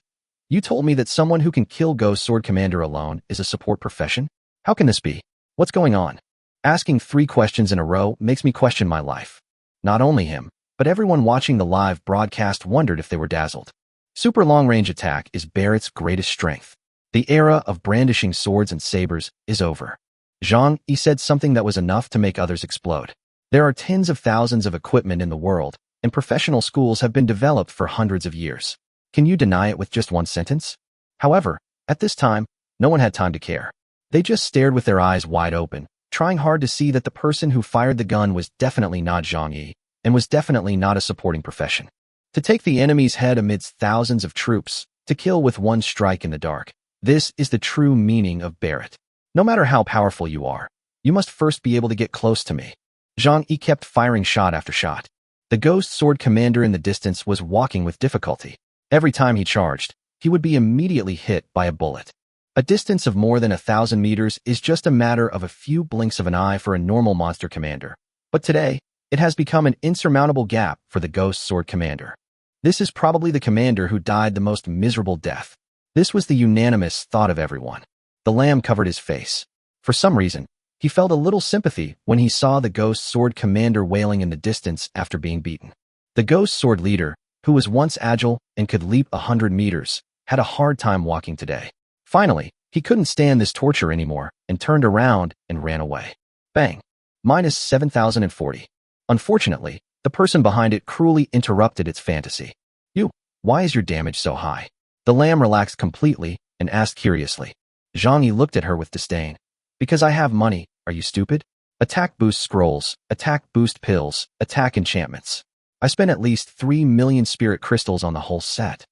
You told me that someone who can kill Ghost Sword Commander alone is a support profession? How can this be? What's going on? Asking 3 questions in a row makes me question my life. Not only him, but everyone watching the live broadcast wondered if they were dazzled. Super long-range attack is Barrett's greatest strength. The era of brandishing swords and sabers is over. Zhang Yi said something that was enough to make others explode. There are tens of thousands of equipment in the world, and professional schools have been developed for hundreds of years. Can you deny it with just one sentence? However, at this time, no one had time to care. They just stared with their eyes wide open, trying hard to see that the person who fired the gun was definitely not Zhang Yi, and was definitely not a supporting profession. To take the enemy's head amidst thousands of troops, to kill with one strike in the dark. This is the true meaning of Barrett. No matter how powerful you are, you must first be able to get close to me. Zhang Yi kept firing shot after shot. The Ghost Sword Commander in the distance was walking with difficulty. Every time he charged, he would be immediately hit by a bullet. A distance of more than 1,000 meters is just a matter of a few blinks of an eye for a normal monster commander. But today, it has become an insurmountable gap for the Ghost Sword Commander. This is probably the commander who died the most miserable death. This was the unanimous thought of everyone. The lamb covered his face. For some reason, he felt a little sympathy when he saw the Ghost Sword Commander wailing in the distance after being beaten. The Ghost Sword Leader, who was once agile and could leap 100 meters, had a hard time walking today. Finally, he couldn't stand this torture anymore and turned around and ran away. Bang! Minus 7,040. Unfortunately, the person behind it cruelly interrupted its fantasy. Why is your damage so high? The lamb relaxed completely and asked curiously. Zhang Yi looked at her with disdain. Because I have money, are you stupid? Attack boost scrolls, attack boost pills, attack enchantments. I spent at least 3 million spirit crystals on the whole set.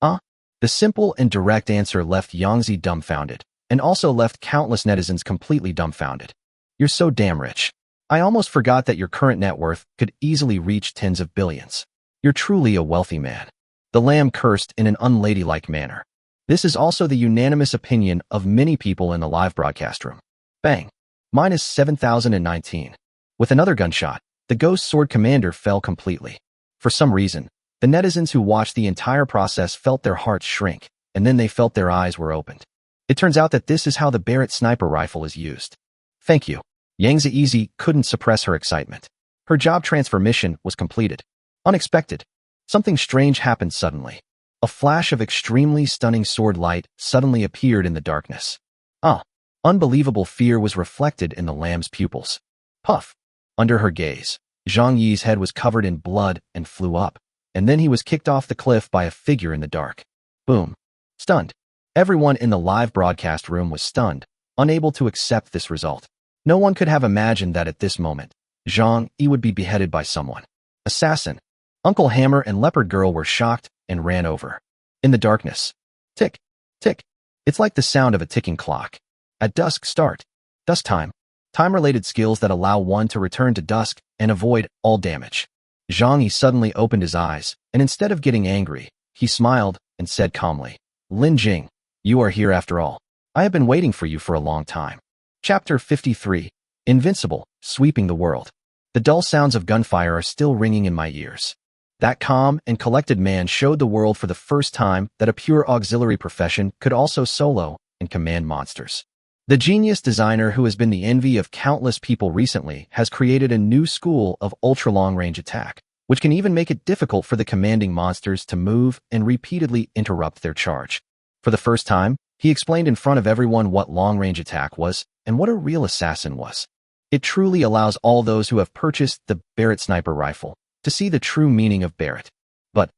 The simple and direct answer left Yangzi dumbfounded, and also left countless netizens completely dumbfounded. You're so damn rich. I almost forgot that your current net worth could easily reach tens of billions. You're truly a wealthy man. The lamb cursed in an unladylike manner. This is also the unanimous opinion of many people in the live broadcast room. Bang! Minus 7,019. With another gunshot, the Ghost Sword Commander fell completely. For some reason, the netizens who watched the entire process felt their hearts shrink, and then they felt their eyes were opened. It turns out that this is how the Barrett sniper rifle is used. Thank you. Yang Ziyi couldn't suppress her excitement. Her job transfer mission was completed. Unexpected. Something strange happened suddenly. A flash of extremely stunning sword light suddenly appeared in the darkness. Unbelievable fear was reflected in the lamb's pupils. Puff! Under her gaze, Zhang Yi's head was covered in blood and flew up, and then he was kicked off the cliff by a figure in the dark. Boom! Stunned. Everyone in the live broadcast room was stunned, unable to accept this result. No one could have imagined that at this moment, Zhang Yi would be beheaded by someone. Assassin! Uncle Hammer and Leopard Girl were shocked and ran over. In the darkness. Tick, tick. It's like the sound of a ticking clock. At dusk start. Dusk time. Time-related skills that allow one to return to dusk and avoid all damage. Zhang Yi suddenly opened his eyes, and instead of getting angry, he smiled and said calmly, Lin Jing, you are here after all. I have been waiting for you for a long time. Chapter 53. Invincible, sweeping the world. The dull sounds of gunfire are still ringing in my ears. That calm and collected man showed the world for the first time that a pure auxiliary profession could also solo and command monsters. The genius designer who has been the envy of countless people recently has created a new school of ultra-long-range attack, which can even make it difficult for the commanding monsters to move and repeatedly interrupt their charge. For the first time, he explained in front of everyone what long-range attack was and what a real assassin was. It truly allows all those who have purchased the Barrett sniper rifle to see the true meaning of Barrett. But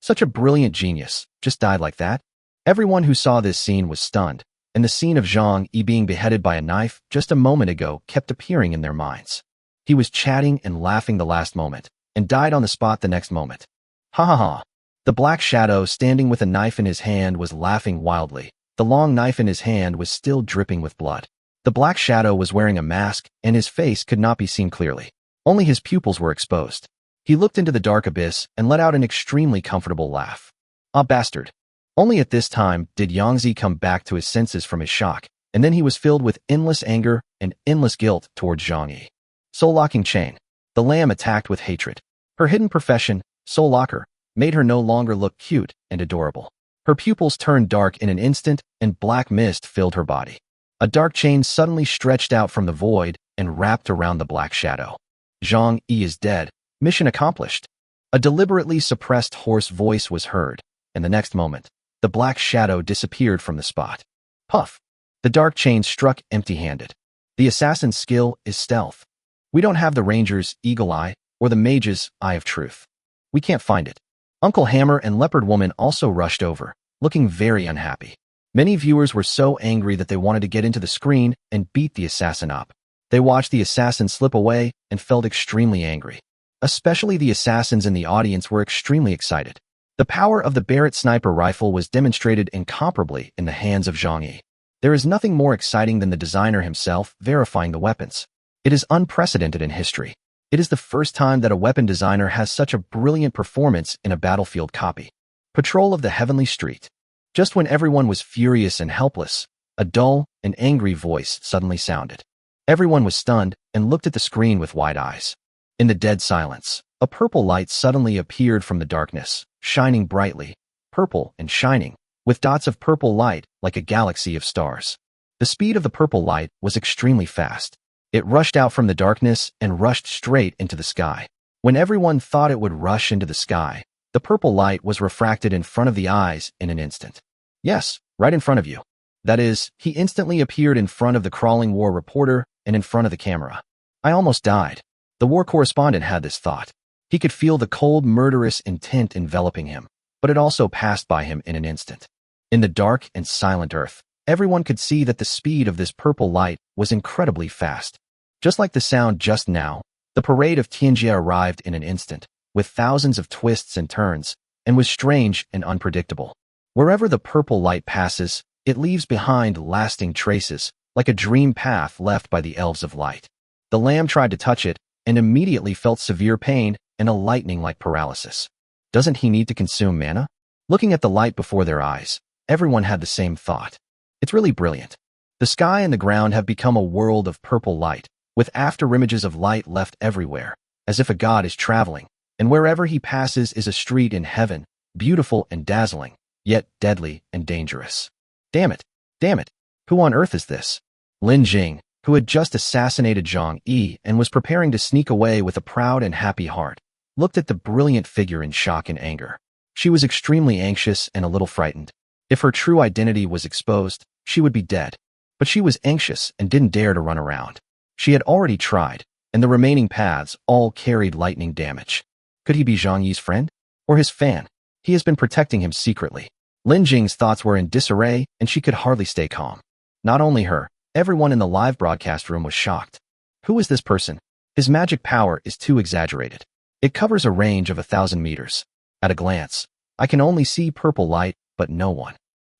such a brilliant genius just died like that? Everyone who saw this scene was stunned, and the scene of Zhang Yi being beheaded by a knife just a moment ago kept appearing in their minds. He was chatting and laughing the last moment, and died on the spot the next moment. Ha ha ha. The black shadow standing with a knife in his hand was laughing wildly. The long knife in his hand was still dripping with blood. The black shadow was wearing a mask, and his face could not be seen clearly. Only his pupils were exposed. He looked into the dark abyss and let out an extremely comfortable laugh. Ah, bastard. Only at this time did Yangzi come back to his senses from his shock, and then he was filled with endless anger and endless guilt towards Zhang Yi. Soul-locking chain. The lamb attacked with hatred. Her hidden profession, soul locker, made her no longer look cute and adorable. Her pupils turned dark in an instant, and black mist filled her body. A dark chain suddenly stretched out from the void and wrapped around the black shadow. Zhang Yi is dead. Mission accomplished. A deliberately suppressed hoarse voice was heard, and the next moment, the black shadow disappeared from the spot. Puff! The dark chain struck empty-handed. The assassin's skill is stealth. We don't have the ranger's eagle eye or the mage's eye of truth. We can't find it. Uncle Hammer and Leopard Woman also rushed over, looking very unhappy. Many viewers were so angry that they wanted to get into the screen and beat the assassin up. They watched the assassin slip away and felt extremely angry. Especially the assassins in the audience were extremely excited. The power of the Barrett sniper rifle was demonstrated incomparably in the hands of Zhang Yi. There is nothing more exciting than the designer himself verifying the weapons. It is unprecedented in history. It is the first time that a weapon designer has such a brilliant performance in a battlefield copy. Patrol of the Heavenly Street. Just when everyone was furious and helpless, a dull and angry voice suddenly sounded. Everyone was stunned and looked at the screen with wide eyes. In the dead silence, a purple light suddenly appeared from the darkness, shining brightly, purple and shining, with dots of purple light like a galaxy of stars. The speed of the purple light was extremely fast. It rushed out from the darkness and rushed straight into the sky. When everyone thought it would rush into the sky, the purple light was refracted in front of the eyes in an instant. Yes, right in front of you. That is, he instantly appeared in front of the crawling war reporter and in front of the camera. I almost died. The war correspondent had this thought. He could feel the cold, murderous intent enveloping him, but it also passed by him in an instant. In the dark and silent earth, everyone could see that the speed of this purple light was incredibly fast. Just like the sound just now, the parade of Tianjie arrived in an instant, with thousands of twists and turns, and was strange and unpredictable. Wherever the purple light passes, it leaves behind lasting traces, like a dream path left by the elves of light. The lamb tried to touch it, and immediately felt severe pain and a lightning-like paralysis. Doesn't he need to consume mana? Looking at the light before their eyes, everyone had the same thought. It's really brilliant. The sky and the ground have become a world of purple light, with afterimages of light left everywhere, as if a god is traveling, and wherever he passes is a street in heaven, beautiful and dazzling, yet deadly and dangerous. Damn it! Damn it! Who on earth is this? Lin Jing, who had just assassinated Zhang Yi and was preparing to sneak away with a proud and happy heart, looked at the brilliant figure in shock and anger. She was extremely anxious and a little frightened. If her true identity was exposed, she would be dead. But she was anxious and didn't dare to run around. She had already tried, and the remaining paths all carried lightning damage. Could he be Zhang Yi's friend? Or his fan? He has been protecting him secretly. Lin Jing's thoughts were in disarray, and she could hardly stay calm. Not only her, everyone in the live broadcast room was shocked. Who is this person? His magic power is too exaggerated. It covers a range of 1,000 meters. At a glance, I can only see purple light, but no one.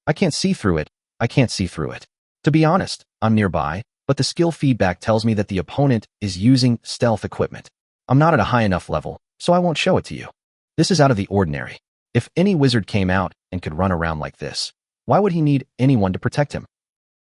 I can't see through it. I can't see through it. To be honest, I'm nearby, but the skill feedback tells me that the opponent is using stealth equipment. I'm not at a high enough level, so I won't show it to you. This is out of the ordinary. If any wizard came out and could run around like this, why would he need anyone to protect him?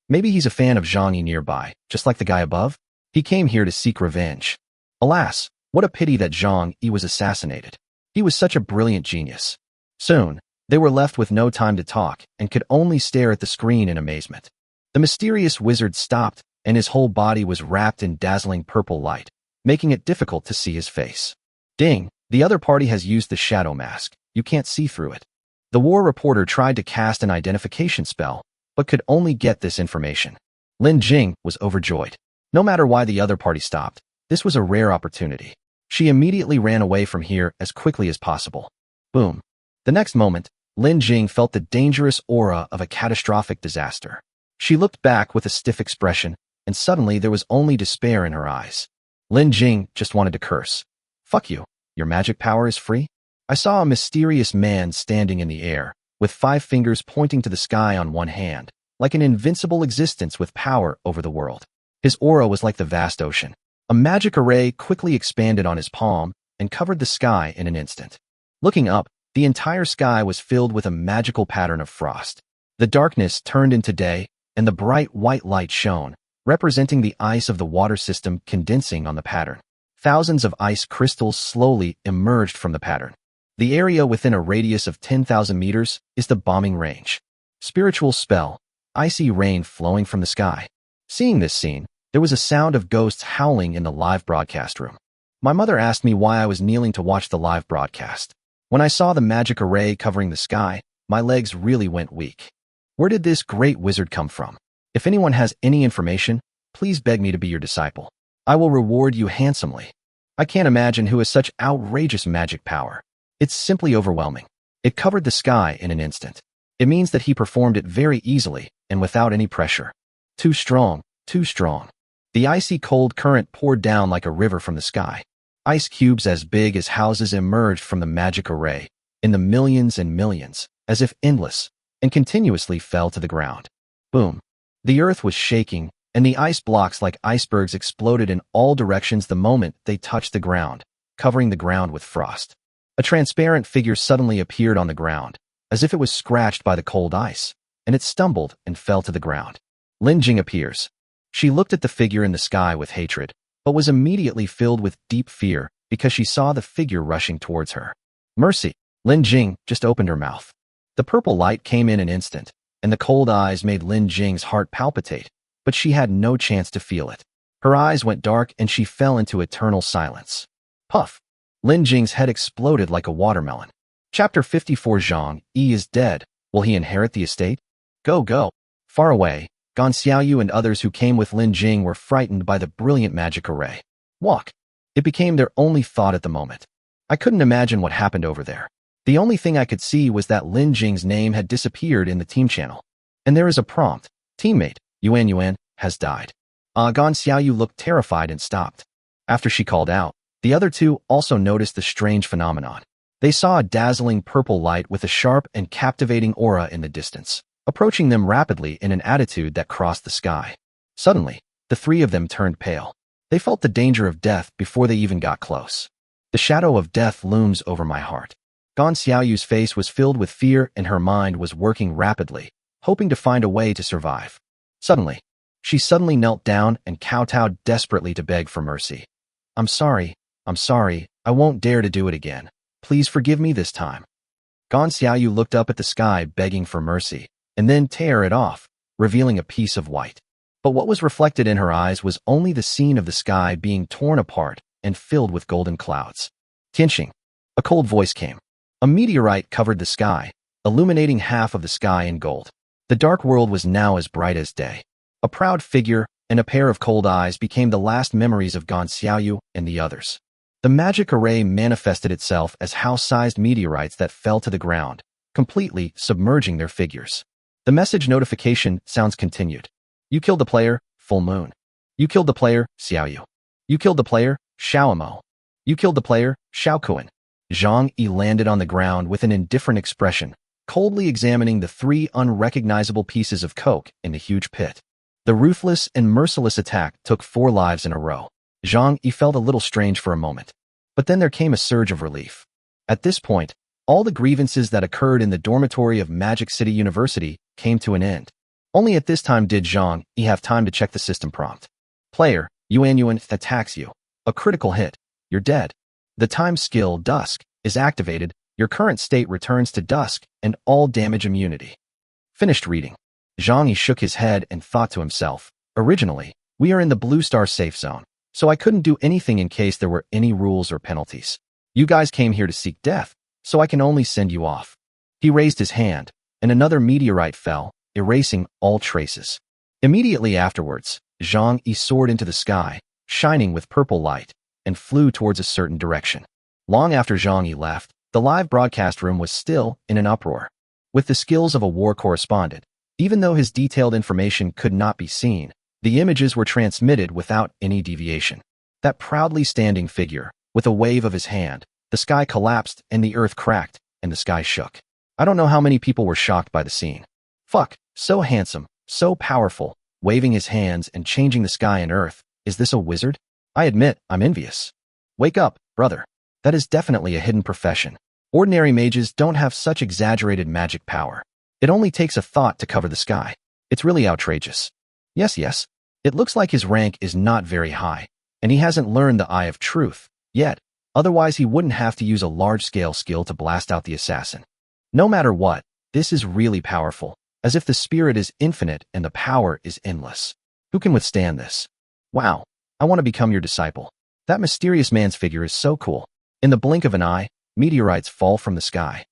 Maybe he's a fan of Zhang Yi nearby, just like the guy above? He came here to seek revenge. Alas, what a pity that Zhang Yi was assassinated. He was such a brilliant genius. Soon, they were left with no time to talk and could only stare at the screen in amazement. The mysterious wizard stopped, and his whole body was wrapped in dazzling purple light, making it difficult to see his face. Ding! The other party has used the shadow mask. You can't see through it. The war reporter tried to cast an identification spell, but could only get this information. Lin Jing was overjoyed. No matter why the other party stopped, this was a rare opportunity. She immediately ran away from here as quickly as possible. Boom. The next moment, Lin Jing felt the dangerous aura of a catastrophic disaster. She looked back with a stiff expression, and suddenly there was only despair in her eyes. Lin Jing just wanted to curse. Fuck you. Your magic power is free? I saw a mysterious man standing in the air, with 5 fingers pointing to the sky on one hand, like an invincible existence with power over the world. His aura was like the vast ocean. A magic array quickly expanded on his palm and covered the sky in an instant. Looking up, the entire sky was filled with a magical pattern of frost. The darkness turned into day, and the bright white light shone, representing the ice of the water system condensing on the pattern. Thousands of ice crystals slowly emerged from the pattern. The area within a radius of 10,000 meters is the bombing range. Spiritual spell, icy rain flowing from the sky. Seeing this scene, there was a sound of ghosts howling in the live broadcast room. My mother asked me why I was kneeling to watch the live broadcast. When I saw the magic array covering the sky, my legs really went weak. Where did this great wizard come from? If anyone has any information, please beg me to be your disciple. I will reward you handsomely. I can't imagine who has such outrageous magic power. It's simply overwhelming. It covered the sky in an instant. It means that he performed it very easily and without any pressure. Too strong, too strong. The icy cold current poured down like a river from the sky. Ice cubes as big as houses emerged from the magic array, in the millions and millions, as if endless, and continuously fell to the ground. Boom. The earth was shaking, and the ice blocks like icebergs exploded in all directions the moment they touched the ground, covering the ground with frost. A transparent figure suddenly appeared on the ground, as if it was scratched by the cold ice, and it stumbled and fell to the ground. Lin Jing appears. She looked at the figure in the sky with hatred, but was immediately filled with deep fear because she saw the figure rushing towards her. Mercy! Lin Jing just opened her mouth. The purple light came in an instant, and the cold eyes made Lin Jing's heart palpitate, but she had no chance to feel it. Her eyes went dark and she fell into eternal silence. Puff! Lin Jing's head exploded like a watermelon. Chapter 54 Zhang Yi is dead. Will he inherit the estate? Go, go! Far away, Gan Xiaoyu and others who came with Lin Jing were frightened by the brilliant magic array. Walk! It became their only thought at the moment. I couldn't imagine what happened over there. The only thing I could see was that Lin Jing's name had disappeared in the team channel. And there is a prompt. Teammate, Yuan, has died. Gan Xiaoyu looked terrified and stopped. After she called out, the other two also noticed the strange phenomenon. They saw a dazzling purple light with a sharp and captivating aura in the distance, approaching them rapidly in an attitude that crossed the sky. Suddenly, the three of them turned pale. They felt the danger of death before they even got close. The shadow of death looms over my heart. Gan Xiaoyu's face was filled with fear and her mind was working rapidly, hoping to find a way to survive. Suddenly, she knelt down and kowtowed desperately to beg for mercy. I'm sorry, I won't dare to do it again. Please forgive me this time. Gan Xiaoyu looked up at the sky begging for mercy, and then tear it off, revealing a piece of white. But what was reflected in her eyes was only the scene of the sky being torn apart and filled with golden clouds. Tianxing. A cold voice came. A meteorite covered the sky, illuminating half of the sky in gold. The dark world was now as bright as day. A proud figure and a pair of cold eyes became the last memories of Gan Xiaoyu and the others. The magic array manifested itself as house-sized meteorites that fell to the ground, completely submerging their figures. The message notification sounds continued. You killed the player, Full Moon. You killed the player, Xiaoyu. You killed the player, Xiaomo. You killed the player, Xiaokuan. Zhang Yi landed on the ground with an indifferent expression, coldly examining the three unrecognizable pieces of coke in the huge pit. The ruthless and merciless attack took 4 lives in a row. Zhang Yi felt a little strange for a moment, but then there came a surge of relief. At this point, all the grievances that occurred in the dormitory of Magic City University came to an end. Only at this time did Zhang Yi have time to check the system prompt. Player, Yuan attacks you. A critical hit. You're dead. The time skill, Dusk, is activated. Your current state returns to Dusk and all damage immunity. Finished reading. Zhang Yi shook his head and thought to himself, originally, we are in the Blue Star safe zone, so I couldn't do anything in case there were any rules or penalties. You guys came here to seek death, so I can only send you off. He raised his hand, and another meteorite fell, erasing all traces. Immediately afterwards, Zhang Yi soared into the sky, shining with purple light, and flew towards a certain direction. Long after Zhang Yi left, the live broadcast room was still in an uproar. With the skills of a war correspondent, even though his detailed information could not be seen, the images were transmitted without any deviation. That proudly standing figure, with a wave of his hand, the sky collapsed and the earth cracked, and the sky shook. I don't know how many people were shocked by the scene. Fuck, so handsome, so powerful, waving his hands and changing the sky and earth. Is this a wizard? I admit, I'm envious. Wake up, brother. That is definitely a hidden profession. Ordinary mages don't have such exaggerated magic power. It only takes a thought to cover the sky. It's really outrageous. Yes. It looks like his rank is not very high, and he hasn't learned the Eye of Truth yet. Otherwise, he wouldn't have to use a large-scale skill to blast out the assassin. No matter what, this is really powerful, as if the spirit is infinite and the power is endless. Who can withstand this? Wow, I want to become your disciple. That mysterious man's figure is so cool. In the blink of an eye, meteorites fall from the sky.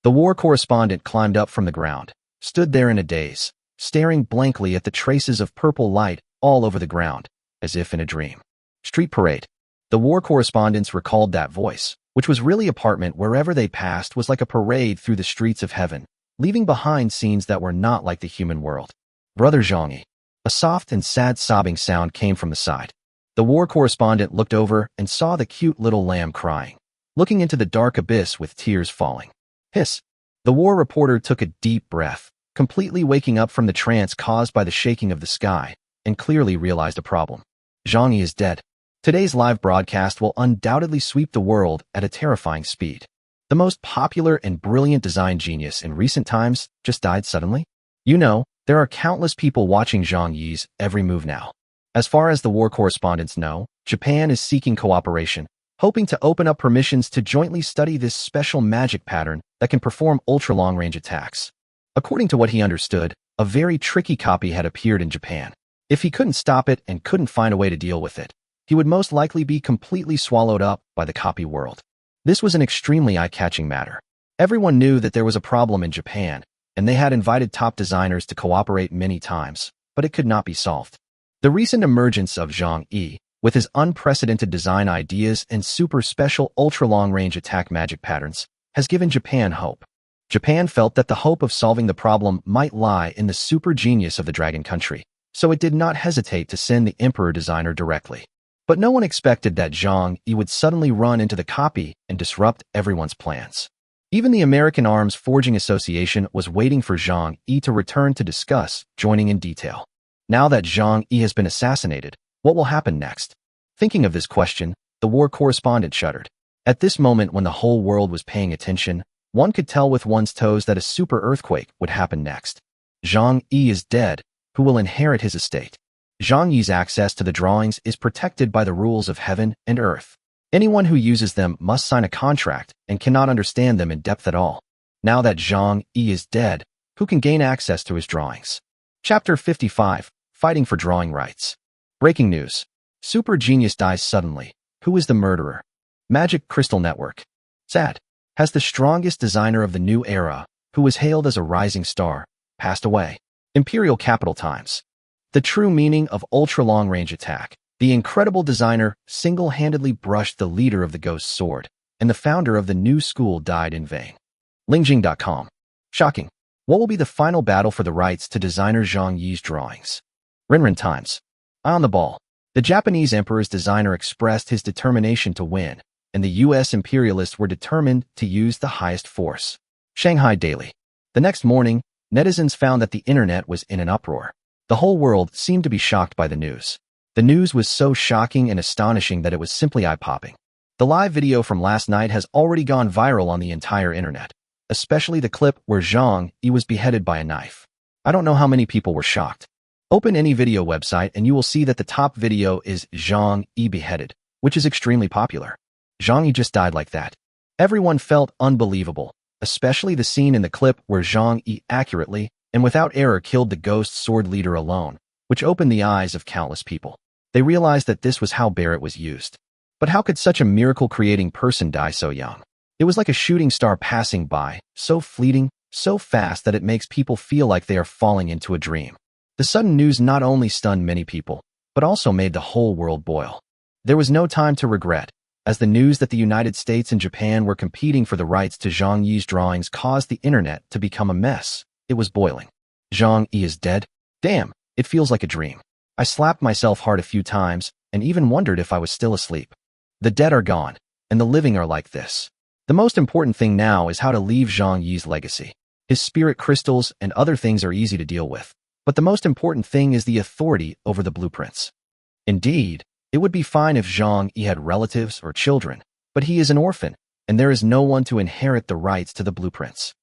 The war correspondent climbed up from the ground, stood there in a daze, staring blankly at the traces of purple light all over the ground, as if in a dream. Street parade. The war correspondents recalled that voice, which was really apartment wherever they passed was like a parade through the streets of heaven, leaving behind scenes that were not like the human world. Brother Zhang Yi. A soft and sad sobbing sound came from the side. The war correspondent looked over and saw the cute little lamb crying, looking into the dark abyss with tears falling. Hiss. The war reporter took a deep breath, completely waking up from the trance caused by the shaking of the sky, and clearly realized a problem. Zhang Yi is dead. Today's live broadcast will undoubtedly sweep the world at a terrifying speed. The most popular and brilliant design genius in recent times just died suddenly. You know, there are countless people watching Zhang Yi's every move now. As far as the war correspondents know, Japan is seeking cooperation, hoping to open up permissions to jointly study this special magic pattern that can perform ultra-long-range attacks. According to what he understood, a very tricky copy had appeared in Japan. If he couldn't stop it and couldn't find a way to deal with it, he would most likely be completely swallowed up by the copy world. This was an extremely eye-catching matter. Everyone knew that there was a problem in Japan, and they had invited top designers to cooperate many times, but it could not be solved. The recent emergence of Zhang Yi, with his unprecedented design ideas and super special ultra-long-range attack magic patterns, has given Japan hope. Japan felt that the hope of solving the problem might lie in the super genius of the dragon country, so it did not hesitate to send the emperor designer directly. But no one expected that Zhang Yi would suddenly run into the copy and disrupt everyone's plans. Even the American Arms Forging Association was waiting for Zhang Yi to return to discuss joining in detail. Now that Zhang Yi has been assassinated, what will happen next? Thinking of this question, the war correspondent shuddered. At this moment when the whole world was paying attention, one could tell with one's toes that a super earthquake would happen next. Zhang Yi is dead. Who will inherit his estate? Zhang Yi's access to the drawings is protected by the rules of heaven and earth. Anyone who uses them must sign a contract and cannot understand them in depth at all. Now that Zhang Yi is dead, who can gain access to his drawings? Chapter 55, Fighting for Drawing Rights. Breaking news. Super genius dies suddenly. Who is the murderer? Magic Crystal Network. Sad. Has the strongest designer of the new era, who was hailed as a rising star, passed away. Imperial Capital Times. The true meaning of ultra-long-range attack. The incredible designer single-handedly brushed the leader of the Ghost Sword, and the founder of the new school died in vain. Lingjing.com. Shocking. What will be the final battle for the rights to designer Zhang Yi's drawings? Rinrin Times. Eye on the ball. The Japanese emperor's designer expressed his determination to win, and the U.S. imperialists were determined to use the highest force. Shanghai Daily. The next morning, netizens found that the internet was in an uproar. The whole world seemed to be shocked by the news. The news was so shocking and astonishing that it was simply eye-popping. The live video from last night has already gone viral on the entire internet, especially the clip where Zhang Yi was beheaded by a knife. I don't know how many people were shocked. Open any video website and you will see that the top video is Zhang Yi beheaded, which is extremely popular. Zhang Yi just died like that. Everyone felt unbelievable, especially the scene in the clip where Zhang Yi accurately and without error killed the Ghost Sword leader alone, which opened the eyes of countless people. They realized that this was how Barrett was used. But how could such a miracle-creating person die so young? It was like a shooting star passing by, so fleeting, so fast that it makes people feel like they are falling into a dream. The sudden news not only stunned many people, but also made the whole world boil. There was no time to regret, as the news that the United States and Japan were competing for the rights to Zhang Yi's drawings caused the internet to become a mess. It was boiling. Zhang Yi is dead? Damn, it feels like a dream. I slapped myself hard a few times and even wondered if I was still asleep. The dead are gone, and the living are like this. The most important thing now is how to leave Zhang Yi's legacy. His spirit crystals and other things are easy to deal with, but the most important thing is the authority over the blueprints. Indeed, it would be fine if Zhang Yi had relatives or children, but he is an orphan, and there is no one to inherit the rights to the blueprints.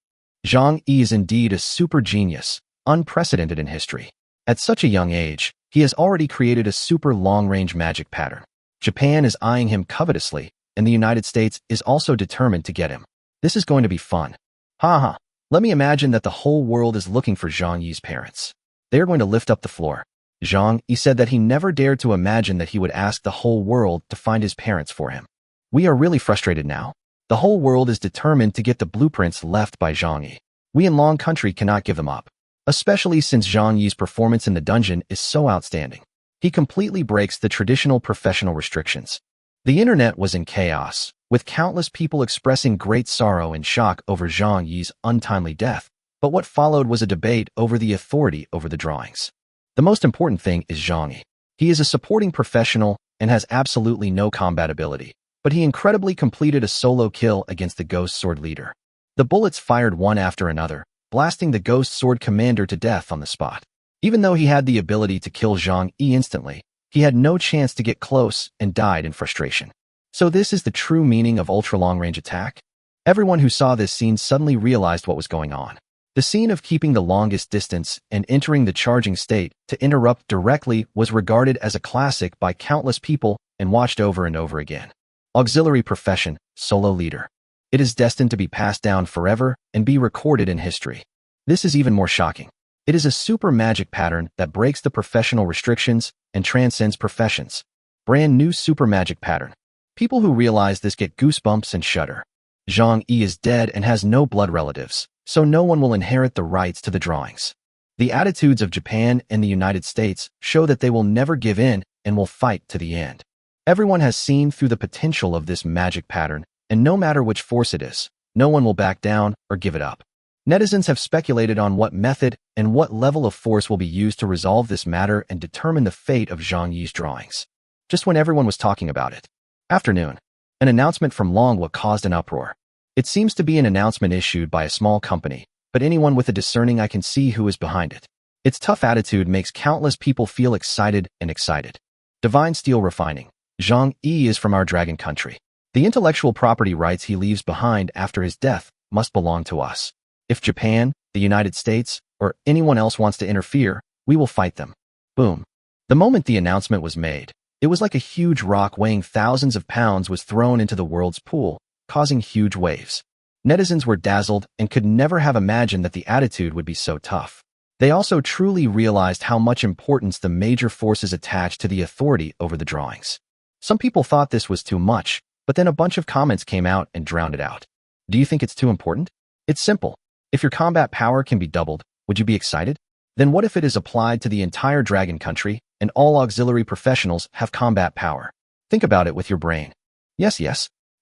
Zhang Yi is indeed a super genius, unprecedented in history. At such a young age, he has already created a super long-range magic pattern. Japan is eyeing him covetously, and the United States is also determined to get him. This is going to be fun. Haha. Let me imagine that the whole world is looking for Zhang Yi's parents. They are going to lift up the floor. Zhang Yi said that he never dared to imagine that he would ask the whole world to find his parents for him. We are really frustrated now. The whole world is determined to get the blueprints left by Zhang Yi. We in Long Country cannot give them up, especially since Zhang Yi's performance in the dungeon is so outstanding. He completely breaks the traditional professional restrictions. The internet was in chaos, with countless people expressing great sorrow and shock over Zhang Yi's untimely death, but what followed was a debate over the authority over the drawings. The most important thing is Zhang Yi. He is a supporting professional and has absolutely no combat ability, but he incredibly completed a solo kill against the Ghost Sword leader. The bullets fired one after another, blasting the Ghost Sword commander to death on the spot. Even though he had the ability to kill Zhang Yi instantly, he had no chance to get close and died in frustration. So this is the true meaning of ultra-long-range attack? Everyone who saw this scene suddenly realized what was going on. The scene of keeping the longest distance and entering the charging state to interrupt directly was regarded as a classic by countless people and watched over and over again. Auxiliary profession, solo leader. It is destined to be passed down forever and be recorded in history. This is even more shocking. It is a super magic pattern that breaks the professional restrictions and transcends professions. Brand new super magic pattern. People who realize this get goosebumps and shudder. Zhang Yi is dead and has no blood relatives, so no one will inherit the rights to the drawings. The attitudes of Japan and the United States show that they will never give in and will fight to the end. Everyone has seen through the potential of this magic pattern, and no matter which force it is, no one will back down or give it up. Netizens have speculated on what method and what level of force will be used to resolve this matter and determine the fate of Zhang Yi's drawings. Just when everyone was talking about it. Afternoon. An announcement from Longhua caused an uproar. It seems to be an announcement issued by a small company, but anyone with a discerning eye can see who is behind it. Its tough attitude makes countless people feel excited and excited. Divine Steel Refining. Zhang Yi is from our dragon country. The intellectual property rights he leaves behind after his death must belong to us. If Japan, the United States, or anyone else wants to interfere, we will fight them. Boom. The moment the announcement was made, it was like a huge rock weighing thousands of pounds was thrown into the world's pool, causing huge waves. Netizens were dazzled and could never have imagined that the attitude would be so tough. They also truly realized how much importance the major forces attached to the authority over the drawings. Some people thought this was too much, but then a bunch of comments came out and drowned it out. Do you think it's too important? It's simple. If your combat power can be doubled, would you be excited? Then what if it is applied to the entire dragon country and all auxiliary professionals have combat power? Think about it with your brain. Yes.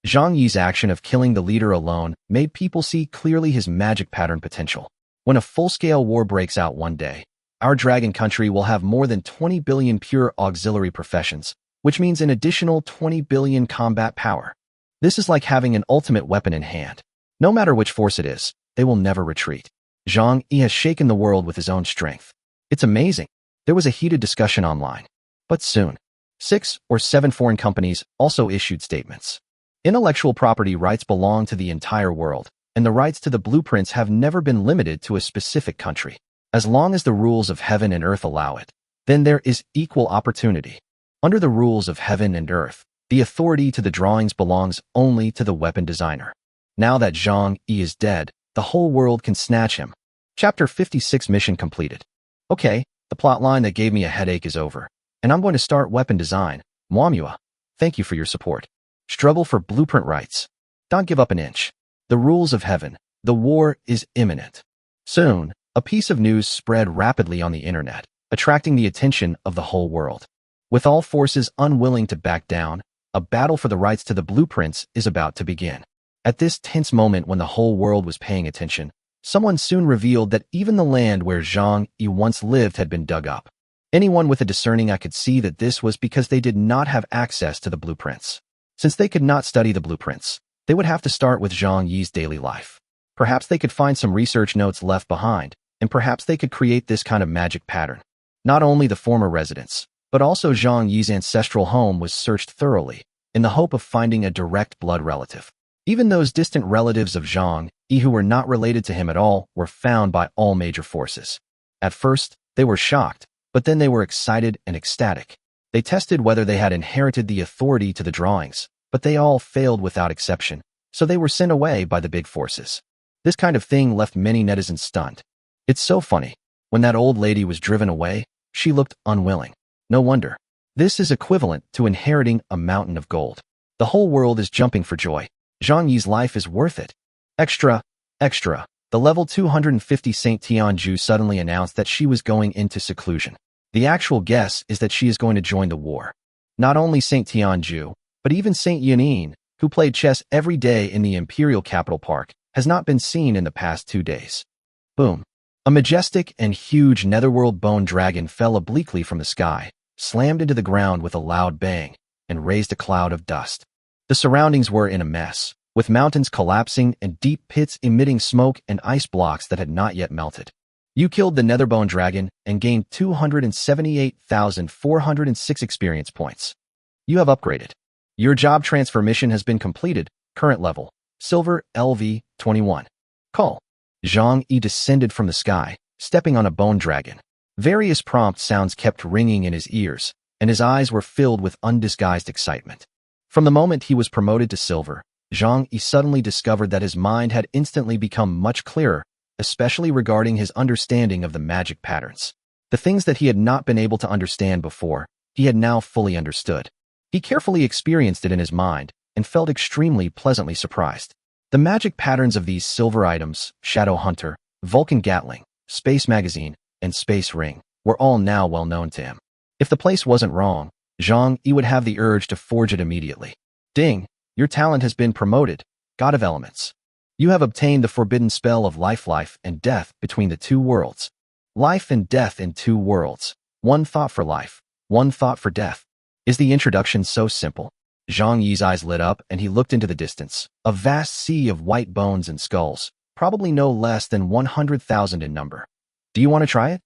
Zhang Yi's action of killing the leader alone made people see clearly his magic pattern potential. When a full-scale war breaks out one day, our dragon country will have more than 20 billion pure auxiliary professions, which means an additional 20 billion combat power. This is like having an ultimate weapon in hand. No matter which force it is, they will never retreat. Zhang Yi has shaken the world with his own strength. It's amazing. There was a heated discussion online. But soon, 6 or 7 foreign companies also issued statements. Intellectual property rights belong to the entire world, and the rights to the blueprints have never been limited to a specific country. As long as the rules of heaven and earth allow it, then there is equal opportunity. Under the rules of heaven and earth, the authority to the drawings belongs only to the weapon designer. Now that Zhang Yi is dead, the whole world can snatch him. Chapter 56 mission completed. Okay, the plotline that gave me a headache is over, and I'm going to start weapon design. Manhwa. Thank you for your support. Struggle for blueprint rights. Don't give up an inch. The rules of heaven. The war is imminent. Soon, a piece of news spread rapidly on the internet, attracting the attention of the whole world. With all forces unwilling to back down, a battle for the rights to the blueprints is about to begin. At this tense moment when the whole world was paying attention, someone soon revealed that even the land where Zhang Yi once lived had been dug up. Anyone with a discerning eye could see that this was because they did not have access to the blueprints. Since they could not study the blueprints, they would have to start with Zhang Yi's daily life. Perhaps they could find some research notes left behind, and perhaps they could create this kind of magic pattern. Not only the former residence, but also Zhang Yi's ancestral home was searched thoroughly, in the hope of finding a direct blood relative. Even those distant relatives of Zhang Yi who were not related to him at all were found by all major forces. At first, they were shocked, but then they were excited and ecstatic. They tested whether they had inherited the authority to the drawings, but they all failed without exception, so they were sent away by the big forces. This kind of thing left many netizens stunned. It's so funny. When that old lady was driven away, she looked unwilling. No wonder. This is equivalent to inheriting a mountain of gold. The whole world is jumping for joy. Zhang Yi's life is worth it. Extra. The level 250 Saint Tianju suddenly announced that she was going into seclusion. The actual guess is that she is going to join the war. Not only Saint Tianju, but even Saint Yanin, who played chess every day in the Imperial Capital Park, has not been seen in the past 2 days. Boom. A majestic and huge netherworld bone dragon fell obliquely from the sky, slammed into the ground with a loud bang, and raised a cloud of dust. The surroundings were in a mess, with mountains collapsing and deep pits emitting smoke and ice blocks that had not yet melted. You killed the Netherbone Dragon and gained 278,406 experience points. You have upgraded. Your job transfer mission has been completed. Current level, Silver LV 21. Call. Zhang Yi descended from the sky, stepping on a bone dragon. Various prompt sounds kept ringing in his ears, and his eyes were filled with undisguised excitement. From the moment he was promoted to Silver, Zhang Yi suddenly discovered that his mind had instantly become much clearer, especially regarding his understanding of the magic patterns. The things that he had not been able to understand before, he had now fully understood. He carefully experienced it in his mind and felt extremely pleasantly surprised. The magic patterns of these silver items, Shadow Hunter, Vulcan Gatling, Space Magazine, and Space Ring, were all now well known to him. If the place wasn't wrong, Zhang Yi would have the urge to forge it immediately. Ding! Your talent has been promoted, God of Elements. You have obtained the forbidden spell of life and death between the 2 worlds. Life and death in 2 worlds. 1 thought for life, 1 thought for death. Is the introduction so simple? Zhang Yi's eyes lit up and he looked into the distance. A vast sea of white bones and skulls, probably no less than 100,000 in number. Do you want to try it?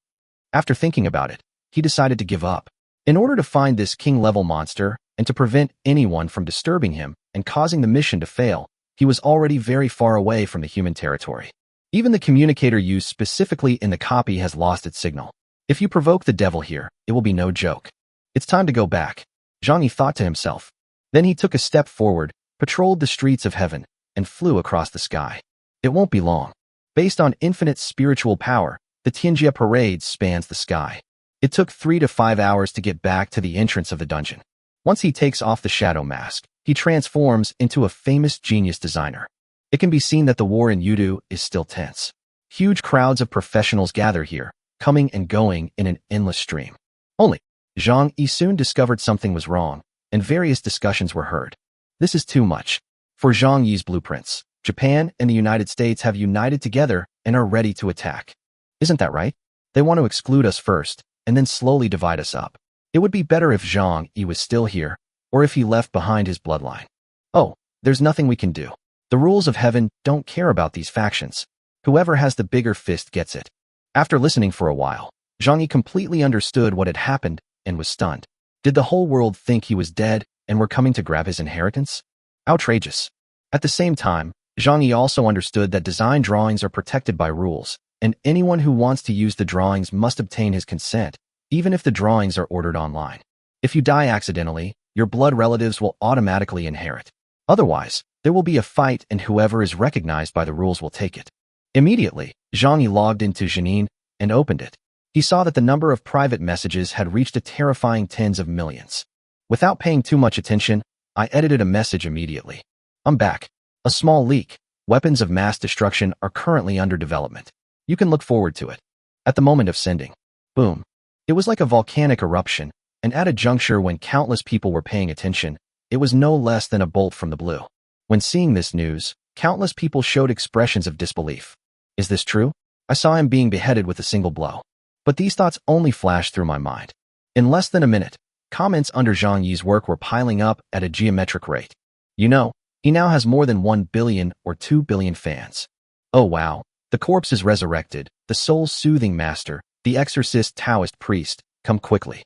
After thinking about it, he decided to give up. In order to find this king-level monster and to prevent anyone from disturbing him and causing the mission to fail, he was already very far away from the human territory. Even the communicator used specifically in the copy has lost its signal. If you provoke the devil here, it will be no joke. It's time to go back, Zhang Yi thought to himself. Then he took a step forward, patrolled the streets of heaven, and flew across the sky. It won't be long. Based on infinite spiritual power, the Tianjie parade spans the sky. It took 3 to 5 hours to get back to the entrance of the dungeon. Once he takes off the shadow mask, he transforms into a famous genius designer. It can be seen that the war in Yudu is still tense. Huge crowds of professionals gather here, coming and going in an endless stream. Only, Zhang Yi soon discovered something was wrong, and various discussions were heard. This is too much. For Zhang Yi's blueprints, Japan and the United States have united together and are ready to attack. Isn't that right? They want to exclude us first, and then slowly divide us up. It would be better if Zhang Yi was still here, or if he left behind his bloodline. Oh, there's nothing we can do. The rules of heaven don't care about these factions. Whoever has the bigger fist gets it. After listening for a while, Zhang Yi completely understood what had happened and was stunned. Did the whole world think he was dead and were coming to grab his inheritance? Outrageous. At the same time, Zhang Yi also understood that design drawings are protected by rules, and anyone who wants to use the drawings must obtain his consent, even if the drawings are ordered online. If you die accidentally, your blood relatives will automatically inherit. Otherwise, there will be a fight and whoever is recognized by the rules will take it. Immediately, Zhang Yi logged into Zhenin and opened it. He saw that the number of private messages had reached a terrifying tens of millions. Without paying too much attention, I edited a message immediately. I'm back. A small leak. Weapons of mass destruction are currently under development. You can look forward to it. At the moment of sending. Boom. It was like a volcanic eruption, and at a juncture when countless people were paying attention, it was no less than a bolt from the blue. When seeing this news, countless people showed expressions of disbelief. Is this true? I saw him being beheaded with a single blow. But these thoughts only flashed through my mind. In less than a minute, comments under Zhang Yi's work were piling up at a geometric rate. You know, he now has more than 1 billion or 2 billion fans. Oh wow, the corpse is resurrected, the soul-soothing master, the exorcist Taoist priest, come quickly.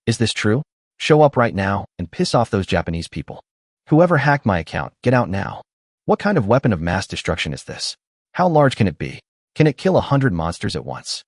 Is this true? Show up right now and piss off those Japanese people. Whoever hacked my account, get out now. What kind of weapon of mass destruction is this? How large can it be? Can it kill 100 monsters at once?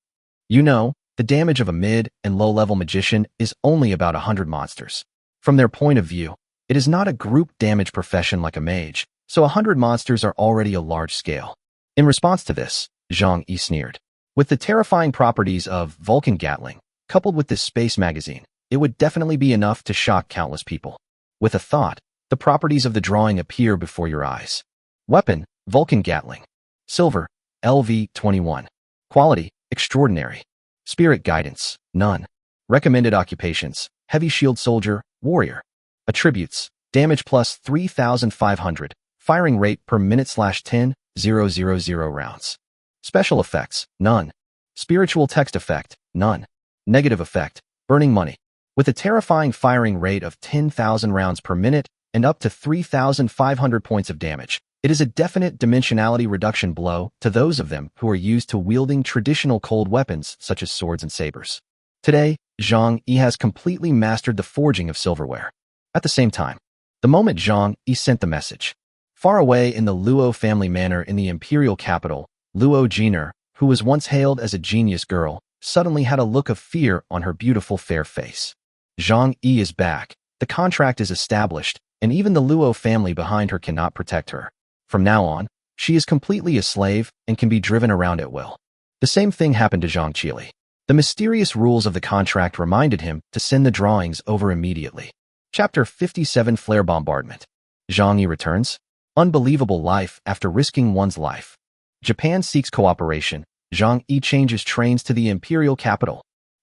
You know, the damage of a mid and low-level magician is only about 100 monsters. From their point of view, it is not a group damage profession like a mage, so 100 monsters are already a large scale. In response to this, Zhang Yi sneered. With the terrifying properties of Vulcan Gatling, coupled with this space magazine, it would definitely be enough to shock countless people. With a thought, the properties of the drawing appear before your eyes. Weapon, Vulcan Gatling. Silver, LV21. Quality, extraordinary. Spirit guidance, none. Recommended occupations, heavy shield soldier, warrior. Attributes, damage plus 3,500, firing rate per minute /10, 000 rounds. Special effects, none. Spiritual text effect, none. Negative effect, burning money. With a terrifying firing rate of 10,000 rounds per minute and up to 3,500 points of damage, it is a definite dimensionality reduction blow to those of them who are used to wielding traditional cold weapons such as swords and sabers. Today, Zhang Yi has completely mastered the forging of silverware. At the same time, the moment Zhang Yi sent the message, far away in the Luo family manor in the imperial capital, Luo Jiner, who was once hailed as a genius girl, suddenly had a look of fear on her beautiful fair face. Zhang Yi is back, the contract is established, and even the Luo family behind her cannot protect her. From now on, she is completely a slave and can be driven around at will. The same thing happened to Zhang Qili. The mysterious rules of the contract reminded him to send the drawings over immediately. Chapter 57 Flare Bombardment. Zhang Yi returns. Unbelievable life after risking one's life. Japan seeks cooperation. Zhang Yi changes trains to the imperial capital.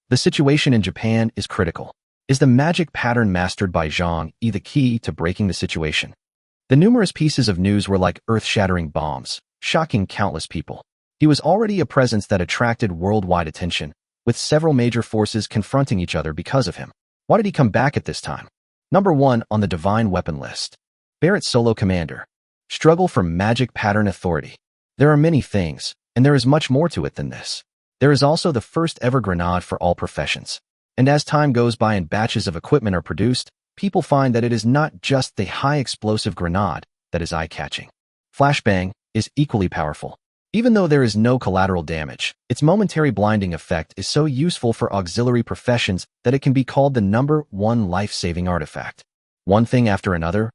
The situation in Japan is critical. Is the magic pattern mastered by Zhang Yi the key to breaking the situation? The numerous pieces of news were like earth-shattering bombs, shocking countless people. He was already a presence that attracted worldwide attention, with several major forces confronting each other because of him. Why did he come back at this time? Number 1 on the divine weapon list. Barrett Solo Commander. Struggle for magic pattern authority. There are many things, and there is much more to it than this. There is also the first ever grenade for all professions. And as time goes by and batches of equipment are produced, people find that it is not just the high-explosive grenade that is eye-catching. Flashbang is equally powerful. Even though there is no collateral damage, its momentary blinding effect is so useful for auxiliary professions that it can be called the number 1 life-saving artifact. One thing after another,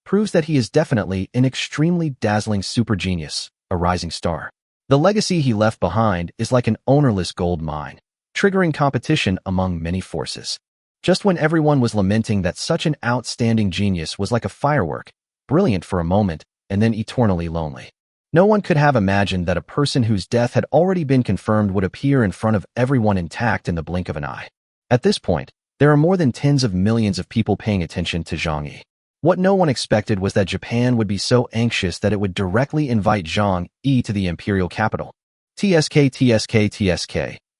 proves that he is definitely an extremely dazzling super genius, a rising star. The legacy he left behind is like an ownerless gold mine, triggering competition among many forces. Just when everyone was lamenting that such an outstanding genius was like a firework, brilliant for a moment, and then eternally lonely. No one could have imagined that a person whose death had already been confirmed would appear in front of everyone intact in the blink of an eye. At this point, there are more than tens of millions of people paying attention to Zhang Yi. What no one expected was that Japan would be so anxious that it would directly invite Zhang Yi to the imperial capital. TSK.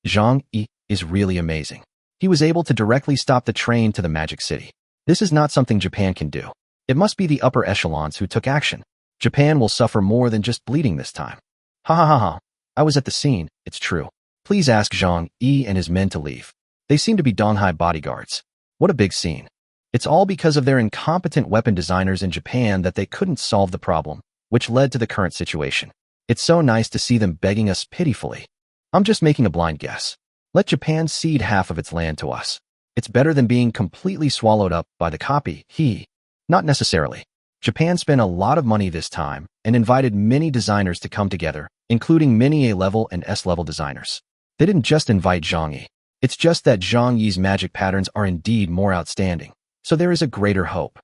Zhang Yi is really amazing. He was able to directly stop the train to the Magic City. This is not something Japan can do. It must be the upper echelons who took action. Japan will suffer more than just bleeding this time. Ha ha ha ha. I was at the scene, it's true. Please ask Zhang Yi and his men to leave. They seem to be Donghai bodyguards. What a big scene. It's all because of their incompetent weapon designers in Japan that they couldn't solve the problem, which led to the current situation. It's so nice to see them begging us pitifully. I'm just making a blind guess. Let Japan cede half of its land to us. It's better than being completely swallowed up by the copy. Not necessarily. Japan spent a lot of money this time and invited many designers to come together, including many A-level and S-level designers. They didn't just invite Zhang Yi. It's just that Zhang Yi's magic patterns are indeed more outstanding, so there is a greater hope.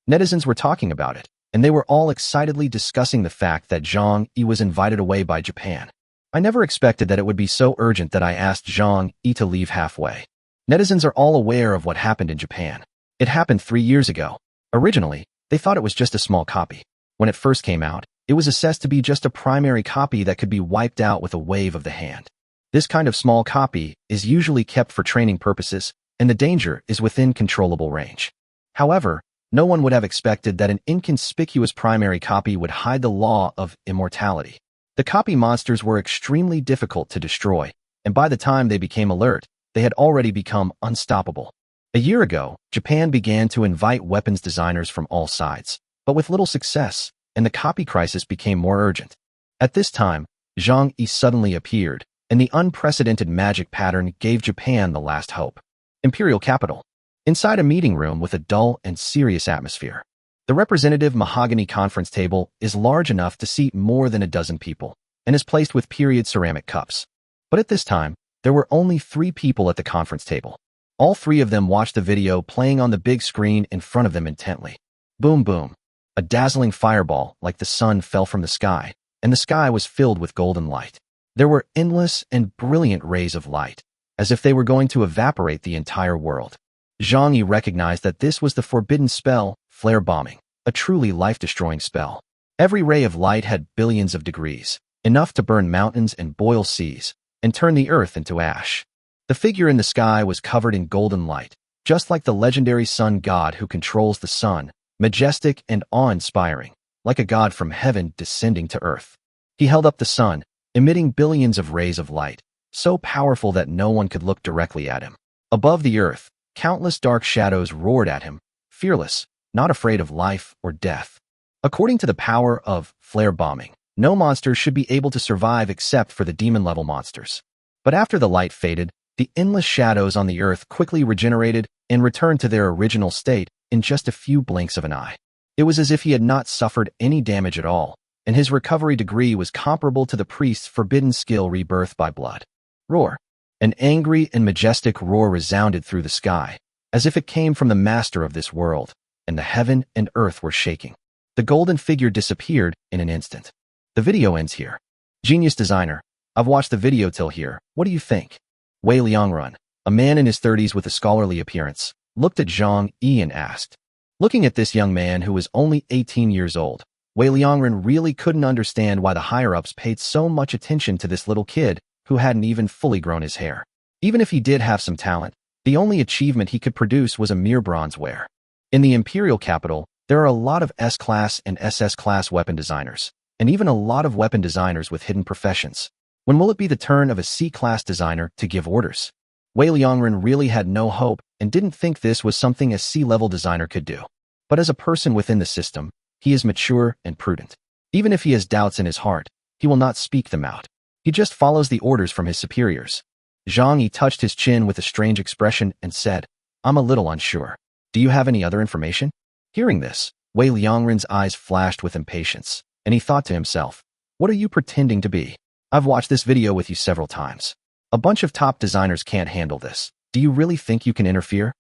Netizens were talking about it, and they were all excitedly discussing the fact that Zhang Yi was invited away by Japan. I never expected that it would be so urgent that I asked Zhang Yi to leave halfway. Netizens are all aware of what happened in Japan. It happened 3 years ago. Originally, they thought it was just a small copy. When it first came out, it was assessed to be just a primary copy that could be wiped out with a wave of the hand. This kind of small copy is usually kept for training purposes, and the danger is within controllable range. However, no one would have expected that an inconspicuous primary copy would hide the law of immortality. The copy monsters were extremely difficult to destroy, and by the time they became alert, they had already become unstoppable. A year ago, Japan began to invite weapons designers from all sides, but with little success, and the copy crisis became more urgent. At this time, Zhang Yi suddenly appeared, and the unprecedented magic pattern gave Japan the last hope. Imperial capital. Inside a meeting room with a dull and serious atmosphere. The representative mahogany conference table is large enough to seat more than a dozen people, and is placed with period ceramic cups. But at this time, there were only 3 people at the conference table. All 3 of them watched the video playing on the big screen in front of them intently. Boom, boom. A dazzling fireball like the sun fell from the sky, and the sky was filled with golden light. There were endless and brilliant rays of light, as if they were going to evaporate the entire world. Zhang Yi recognized that this was the forbidden spell, flare bombing, a truly life-destroying spell. Every ray of light had billions of degrees, enough to burn mountains and boil seas, and turn the earth into ash. The figure in the sky was covered in golden light, just like the legendary sun god who controls the sun, majestic and awe-inspiring, like a god from heaven descending to earth. He held up the sun, emitting billions of rays of light, so powerful that no one could look directly at him. Above the earth, countless dark shadows roared at him, fearless, not afraid of life or death. According to the power of flare bombing, no monsters should be able to survive except for the demon-level monsters. But after the light faded, the endless shadows on the earth quickly regenerated and returned to their original state in just a few blinks of an eye. It was as if he had not suffered any damage at all, and his recovery degree was comparable to the priest's forbidden skill rebirth by blood. Roar. An angry and majestic roar resounded through the sky, as if it came from the master of this world, and the heaven and earth were shaking. The golden figure disappeared in an instant. The video ends here. Genius designer. I've watched the video till here. What do you think? Wei Liangrun, a man in his 30s with a scholarly appearance, looked at Zhang Yi and asked. Looking at this young man who was only 18 years old, Wei Liangrun really couldn't understand why the higher-ups paid so much attention to this little kid who hadn't even fully grown his hair. Even if he did have some talent, the only achievement he could produce was a mere bronzeware. In the Imperial capital, there are a lot of S-class and SS-class weapon designers, and even a lot of weapon designers with hidden professions. When will it be the turn of a C-class designer to give orders? Wei Liangrun really had no hope and didn't think this was something a C-level designer could do. But as a person within the system, he is mature and prudent. Even if he has doubts in his heart, he will not speak them out. He just follows the orders from his superiors. Zhang Yi touched his chin with a strange expression and said, I'm a little unsure. Do you have any other information? Hearing this, Wei Liangrun's eyes flashed with impatience, and he thought to himself, what are you pretending to be? I've watched this video with you several times. A bunch of top designers can't handle this. Do you really think you can interfere?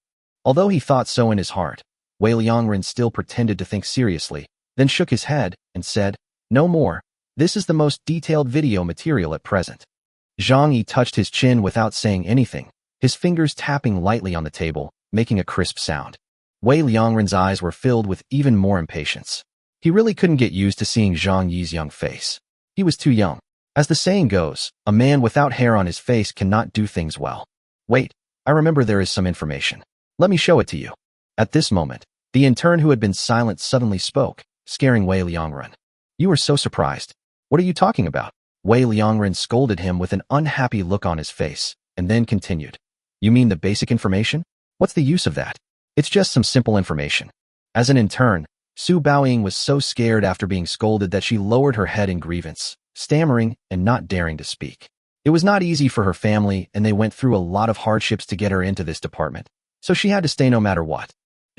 Although he thought so in his heart, Wei Liangrun still pretended to think seriously, then shook his head and said, no more. This is the most detailed video material at present. Zhang Yi touched his chin without saying anything, his fingers tapping lightly on the table, making a crisp sound. Wei Liangrun's eyes were filled with even more impatience. He really couldn't get used to seeing Zhang Yi's young face. He was too young. As the saying goes, a man without hair on his face cannot do things well. Wait, I remember there is some information. Let me show it to you. At this moment, the intern who had been silent suddenly spoke, scaring Wei Liangrun. You are so surprised. What are you talking about? Wei Liangrun scolded him with an unhappy look on his face, and then continued. You mean the basic information? What's the use of that? It's just some simple information. As an intern, Su Baoying was so scared after being scolded that she lowered her head in grievance, stammering and not daring to speak. It was not easy for her family, and they went through a lot of hardships to get her into this department, so she had to stay no matter what.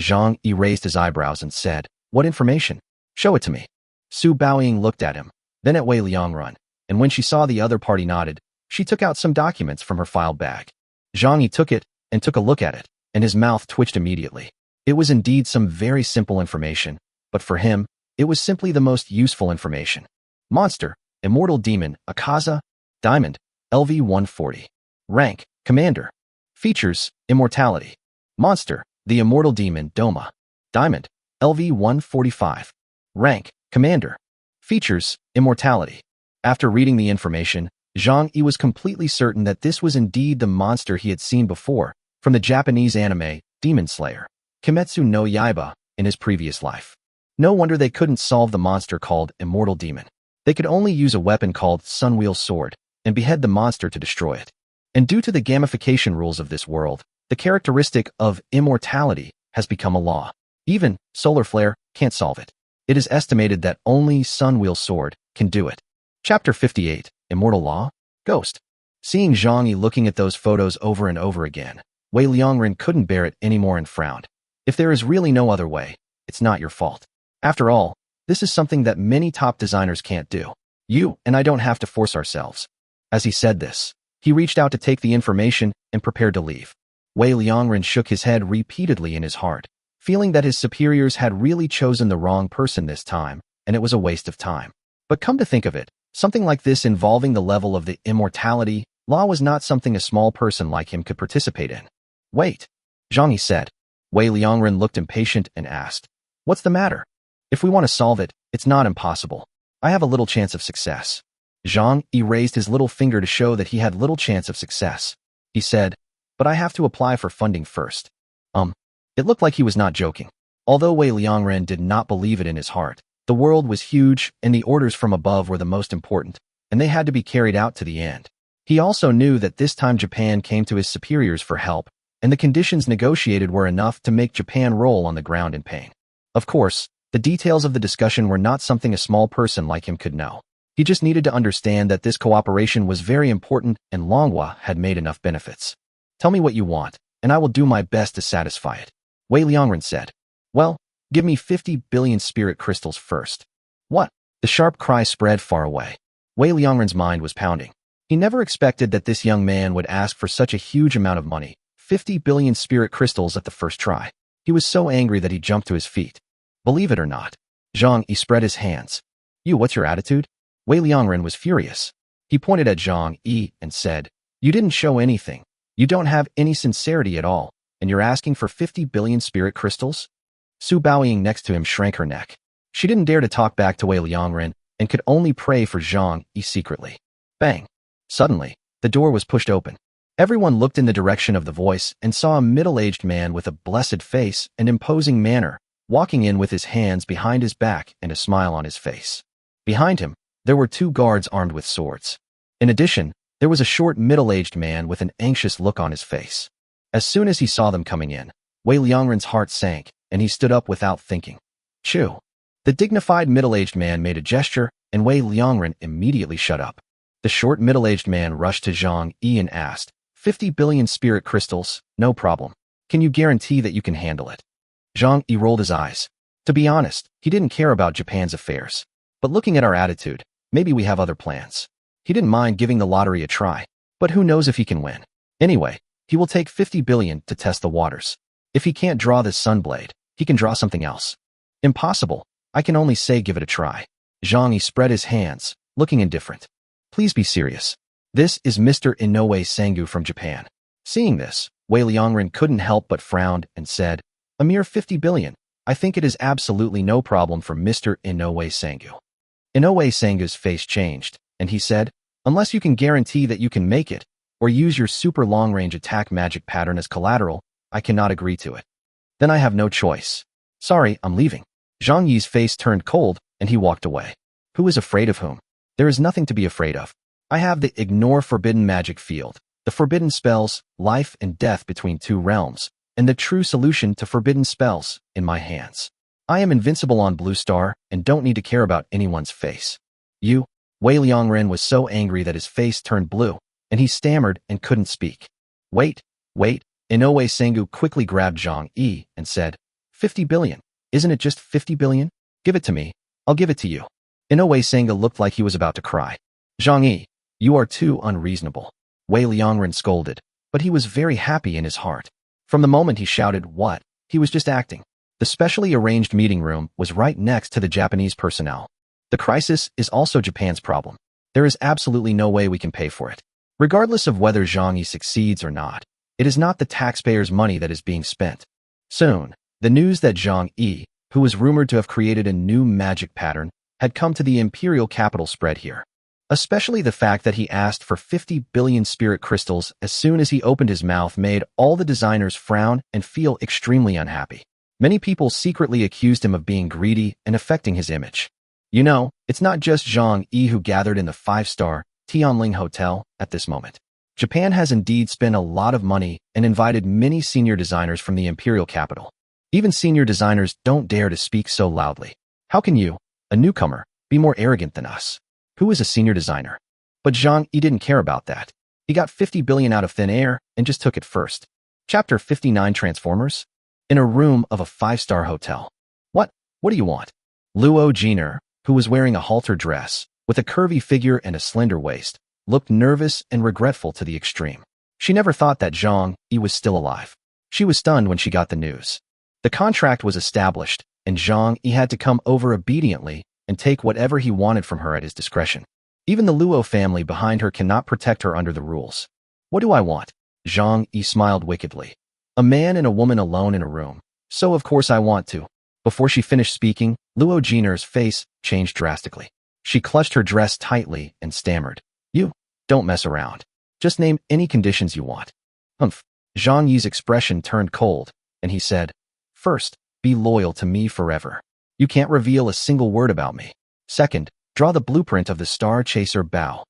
Zhang Yi raised his eyebrows and said, what information? Show it to me. Su Baoying looked at him, then at Wei Liangrun, and when she saw the other party nodded, she took out some documents from her file bag. Zhang Yi took it and took a look at it, and his mouth twitched immediately. It was indeed some very simple information, but for him, it was simply the most useful information. Monster, Immortal Demon, Akaza, Diamond, LV-140. Rank, Commander. Features, Immortality. Monster, the Immortal Demon, Doma. Diamond, LV-145. Rank, Commander. Features, Immortality. After reading the information, Zhang Yi was completely certain that this was indeed the monster he had seen before, from the Japanese anime, Demon Slayer, Kimetsu no Yaiba, in his previous life. No wonder they couldn't solve the monster called Immortal Demon. They could only use a weapon called Sunwheel Sword, and behead the monster to destroy it. And due to the gamification rules of this world, the characteristic of immortality has become a law. Even Solar Flare can't solve it. It is estimated that only Sunwheel Sword can do it. Chapter 58, Immortal Law? Ghost. Seeing Zhang Yi looking at those photos over and over again, Wei Liangren couldn't bear it anymore and frowned. If there is really no other way, it's not your fault. After all, this is something that many top designers can't do. You and I don't have to force ourselves. As he said this, he reached out to take the information and prepared to leave. Wei Liangren shook his head repeatedly in his heart, feeling that his superiors had really chosen the wrong person this time, and it was a waste of time. But come to think of it, something like this involving the level of the immortality law was not something a small person like him could participate in. Wait, Zhang Yi said. Wei Liangren looked impatient and asked, "What's the matter? If we want to solve it, it's not impossible. I have a little chance of success." Zhang Yi raised his little finger to show that he had little chance of success. He said, "But I have to apply for funding first." It looked like he was not joking. Although Wei Liangren did not believe it in his heart, the world was huge and the orders from above were the most important, and they had to be carried out to the end. He also knew that this time Japan came to his superiors for help, and the conditions negotiated were enough to make Japan roll on the ground in pain. Of course, the details of the discussion were not something a small person like him could know. He just needed to understand that this cooperation was very important and manhwa had made enough benefits. "Tell me what you want, and I will do my best to satisfy it," Wei Liangren said. "Well, give me 50 billion spirit crystals first." "What?" The sharp cry spread far away. Wei Liangren's mind was pounding. He never expected that this young man would ask for such a huge amount of money, 50 billion spirit crystals at the first try. He was so angry that he jumped to his feet. Believe it or not, Zhang Yi spread his hands. "You, what's your attitude?" Wei Liangren was furious. He pointed at Zhang Yi and said, "You didn't show anything. You don't have any sincerity at all, and you're asking for 50 billion spirit crystals?" Su Baoying next to him shrank her neck. She didn't dare to talk back to Wei Liangren and could only pray for Zhang Yi secretly. Bang! Suddenly, the door was pushed open. Everyone looked in the direction of the voice and saw a middle-aged man with a blessed face and imposing manner, walking in with his hands behind his back and a smile on his face. Behind him, there were 2 guards armed with swords. In addition, there was a short middle-aged man with an anxious look on his face. As soon as he saw them coming in, Wei Liangren's heart sank, and he stood up without thinking. "Chew." The dignified middle-aged man made a gesture, and Wei Liangren immediately shut up. The short middle-aged man rushed to Zhang Yi and asked, 50 billion spirit crystals, no problem. Can you guarantee that you can handle it?" Zhang Yi rolled his eyes. To be honest, he didn't care about Japan's affairs. But looking at our attitude, maybe we have other plans. He didn't mind giving the lottery a try, but who knows if he can win. Anyway, he will take 50 billion to test the waters. If he can't draw this sunblade, he can draw something else. Impossible. I can only say give it a try. Zhang Yi spread his hands, looking indifferent. Please be serious. This is Mr. Inoue Sangu from Japan. Seeing this, Wei Liangren couldn't help but frowned and said, "A mere 50 billion. I think it is absolutely no problem for Mr. Inoue Sangu." Inoue Sangu's face changed, and he said, "Unless you can guarantee that you can make it, or use your super long-range attack magic pattern as collateral, I cannot agree to it. Then I have no choice. Sorry, I'm leaving." Zhang Yi's face turned cold, and he walked away. Who is afraid of whom? There is nothing to be afraid of. I have the Ignore Forbidden Magic Field, the forbidden spells, life and death between 2 realms, and the true solution to forbidden spells, in my hands. I am invincible on Blue Star and don't need to care about anyone's face. You? Wei Liangren was so angry that his face turned blue, and he stammered and couldn't speak. Wait. Inoue Sangu quickly grabbed Zhang Yi and said, 50 billion. Isn't it just 50 billion? Give it to me. I'll give it to you. Inoue Sangu looked like he was about to cry. Zhang Yi, you are too unreasonable. Wei Liangren scolded, but he was very happy in his heart. From the moment he shouted, "What?" he was just acting. The specially arranged meeting room was right next to the Japanese personnel. The crisis is also Japan's problem. There is absolutely no way we can pay for it. Regardless of whether Zhang Yi succeeds or not, it is not the taxpayers' money that is being spent. Soon, the news that Zhang Yi, who was rumored to have created a new magic pattern, had come to the imperial capital spread here. Especially the fact that he asked for 50 billion spirit crystals as soon as he opened his mouth made all the designers frown and feel extremely unhappy. Many people secretly accused him of being greedy and affecting his image. You know, it's not just Zhang Yi who gathered in the 5-star Tianling Hotel at this moment. Japan has indeed spent a lot of money and invited many senior designers from the imperial capital. Even senior designers don't dare to speak so loudly. How can you, a newcomer, be more arrogant than us? Who is a senior designer? But Zhang Yi didn't care about that. He got 50 billion out of thin air and just took it first. Chapter 59 Transformers? In a room of a 5-star hotel. What do you want? Luo Jiner, who was wearing a halter dress, with a curvy figure and a slender waist, looked nervous and regretful to the extreme. She never thought that Zhang Yi was still alive. She was stunned when she got the news. The contract was established, and Zhang Yi had to come over obediently and take whatever he wanted from her at his discretion. Even the Luo family behind her cannot protect her under the rules. What do I want? Zhang Yi smiled wickedly. A man and a woman alone in a room. So of course I want to. Before she finished speaking, Luo Jiner's face changed drastically. She clutched her dress tightly and stammered. You, don't mess around. Just name any conditions you want. Humph. Zhang Yi's expression turned cold, and he said, First, be loyal to me forever. You can't reveal a single word about me. Second, draw the blueprint of the Star Chaser bow.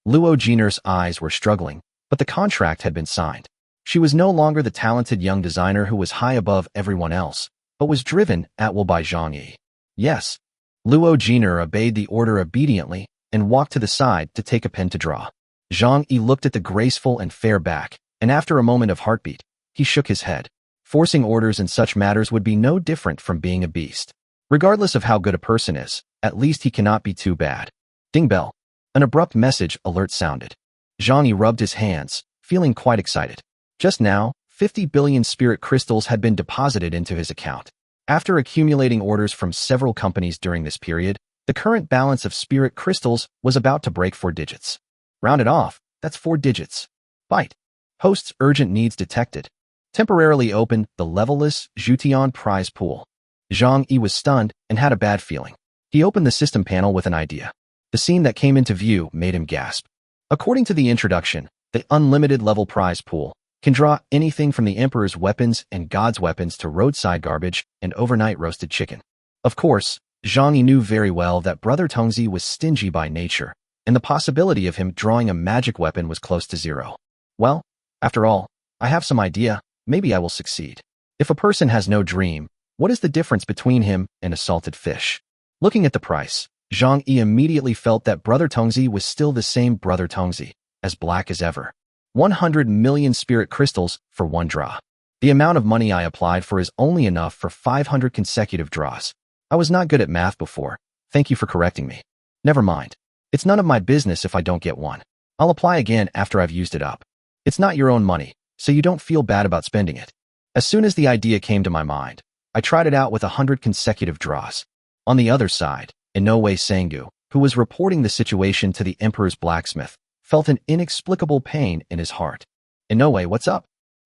Luo Jiner's eyes were struggling, but the contract had been signed. She was no longer the talented young designer who was high above everyone else, but was driven at will by Zhang Yi. Yes. Luo Jiner obeyed the order obediently and walked to the side to take a pen to draw. Zhang Yi looked at the graceful and fair back, and after a moment of heartbeat, he shook his head. Forcing orders in such matters would be no different from being a beast. Regardless of how good a person is, at least he cannot be too bad. Ding bell. An abrupt message alert sounded. Zhang Yi rubbed his hands, feeling quite excited. Just now, 50 billion spirit crystals had been deposited into his account. After accumulating orders from several companies during this period, the current balance of spirit crystals was about to break 4 digits. Rounded off, that's 4 digits. Byte. Host's urgent needs detected. Temporarily open the levelless Zhutian prize pool. Zhang Yi was stunned and had a bad feeling. He opened the system panel with an idea. The scene that came into view made him gasp. According to the introduction, the unlimited level prize pool can draw anything from the Emperor's weapons and God's weapons to roadside garbage and overnight roasted chicken. Of course, Zhang Yi knew very well that Brother Tongzi was stingy by nature, and the possibility of him drawing a magic weapon was close to zero. Well, after all, I have some idea, maybe I will succeed. If a person has no dream, what is the difference between him and a salted fish? Looking at the price, Zhang Yi immediately felt that Brother Tongzi was still the same Brother Tongzi, as black as ever. 100 million spirit crystals for 1 draw. The amount of money I applied for is only enough for 500 consecutive draws. I was not good at math before. Thank you for correcting me. Never mind. It's none of my business if I don't get one. I'll apply again after I've used it up. It's not your own money, so you don't feel bad about spending it. As soon as the idea came to my mind, I tried it out with 100 consecutive draws. On the other side, Inoue Sangu, who was reporting the situation to the Emperor's blacksmith, felt an inexplicable pain in his heart. Inoue, what's up?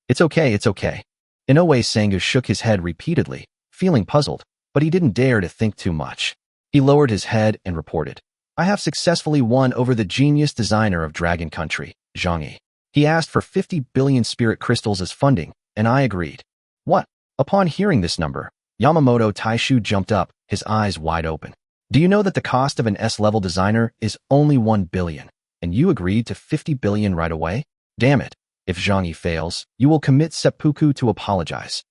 It's okay, it's okay. Inoue Sangu shook his head repeatedly, feeling puzzled, but he didn't dare to think too much. He lowered his head and reported, I have successfully won over the genius designer of Dragon Country, Zhang Yi. He asked for 50 billion spirit crystals as funding, and I agreed. What? Upon hearing this number, Yamamoto Taishu jumped up, his eyes wide open. Do you know that the cost of an S-level designer is only 1 billion? And you agreed to 50 billion right away? Damn it. If Zhang Yi fails, you will commit seppuku to apologize.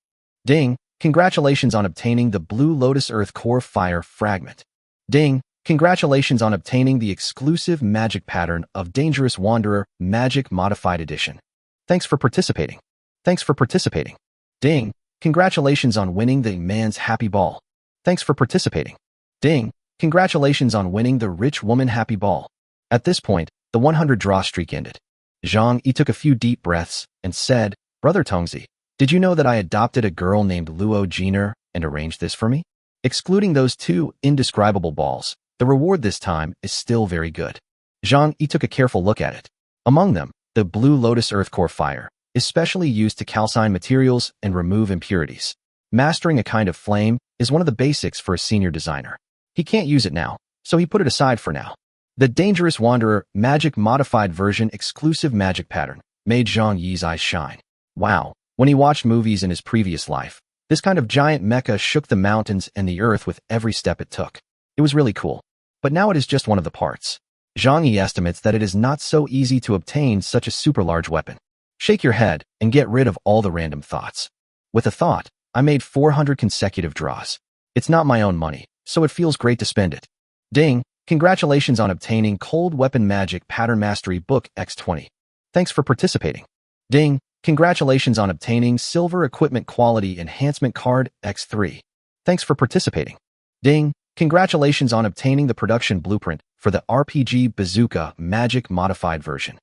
Ding, congratulations on obtaining the Blue Lotus Earth Core Fire Fragment. Ding, congratulations on obtaining the exclusive magic pattern of Dangerous Wanderer Magic Modified Edition. Thanks for participating. Thanks for participating. Ding, congratulations on winning the Man's Happy Ball. Thanks for participating. Ding, congratulations on winning the Rich Woman Happy Ball. At this point, the 100 draw streak ended. Zhang Yi took a few deep breaths and said, Brother Tongzi, did you know that I adopted a girl named Luo Jiner and arranged this for me? Excluding those 2 indescribable balls, the reward this time is still very good. Zhang Yi took a careful look at it. Among them, the Blue Lotus Earth Core Fire is specially used to calcine materials and remove impurities. Mastering a kind of flame is one of the basics for a senior designer. He can't use it now, so he put it aside for now. The Dangerous Wanderer Magic Modified Version exclusive magic pattern made Zhang Yi's eyes shine. Wow, when he watched movies in his previous life, this kind of giant mecha shook the mountains and the earth with every step it took. It was really cool. But now it is just one of the parts. Zhang Yi estimates that it is not so easy to obtain such a super large weapon. Shake your head and get rid of all the random thoughts. With a thought, I made 400 consecutive draws. It's not my own money, so it feels great to spend it. Ding! Congratulations on obtaining Cold Weapon Magic Pattern Mastery Book X20. Thanks for participating. Ding! Congratulations on obtaining Silver Equipment Quality Enhancement Card X3. Thanks for participating. Ding! Congratulations on obtaining the production blueprint for the RPG Bazooka Magic Modified version.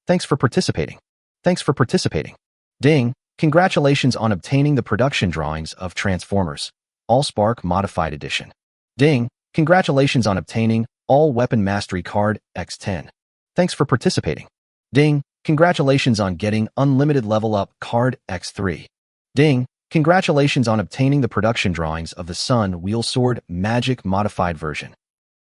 Thanks for participating. Thanks for participating. Ding! Congratulations on obtaining the production drawings of Transformers Allspark Modified Edition. Ding! Congratulations on obtaining All Weapon Mastery Card X10. Thanks for participating. Ding! Congratulations on getting Unlimited Level Up Card X3. Ding! Congratulations on obtaining the production drawings of the Sun Wheel Sword Magic Modified version.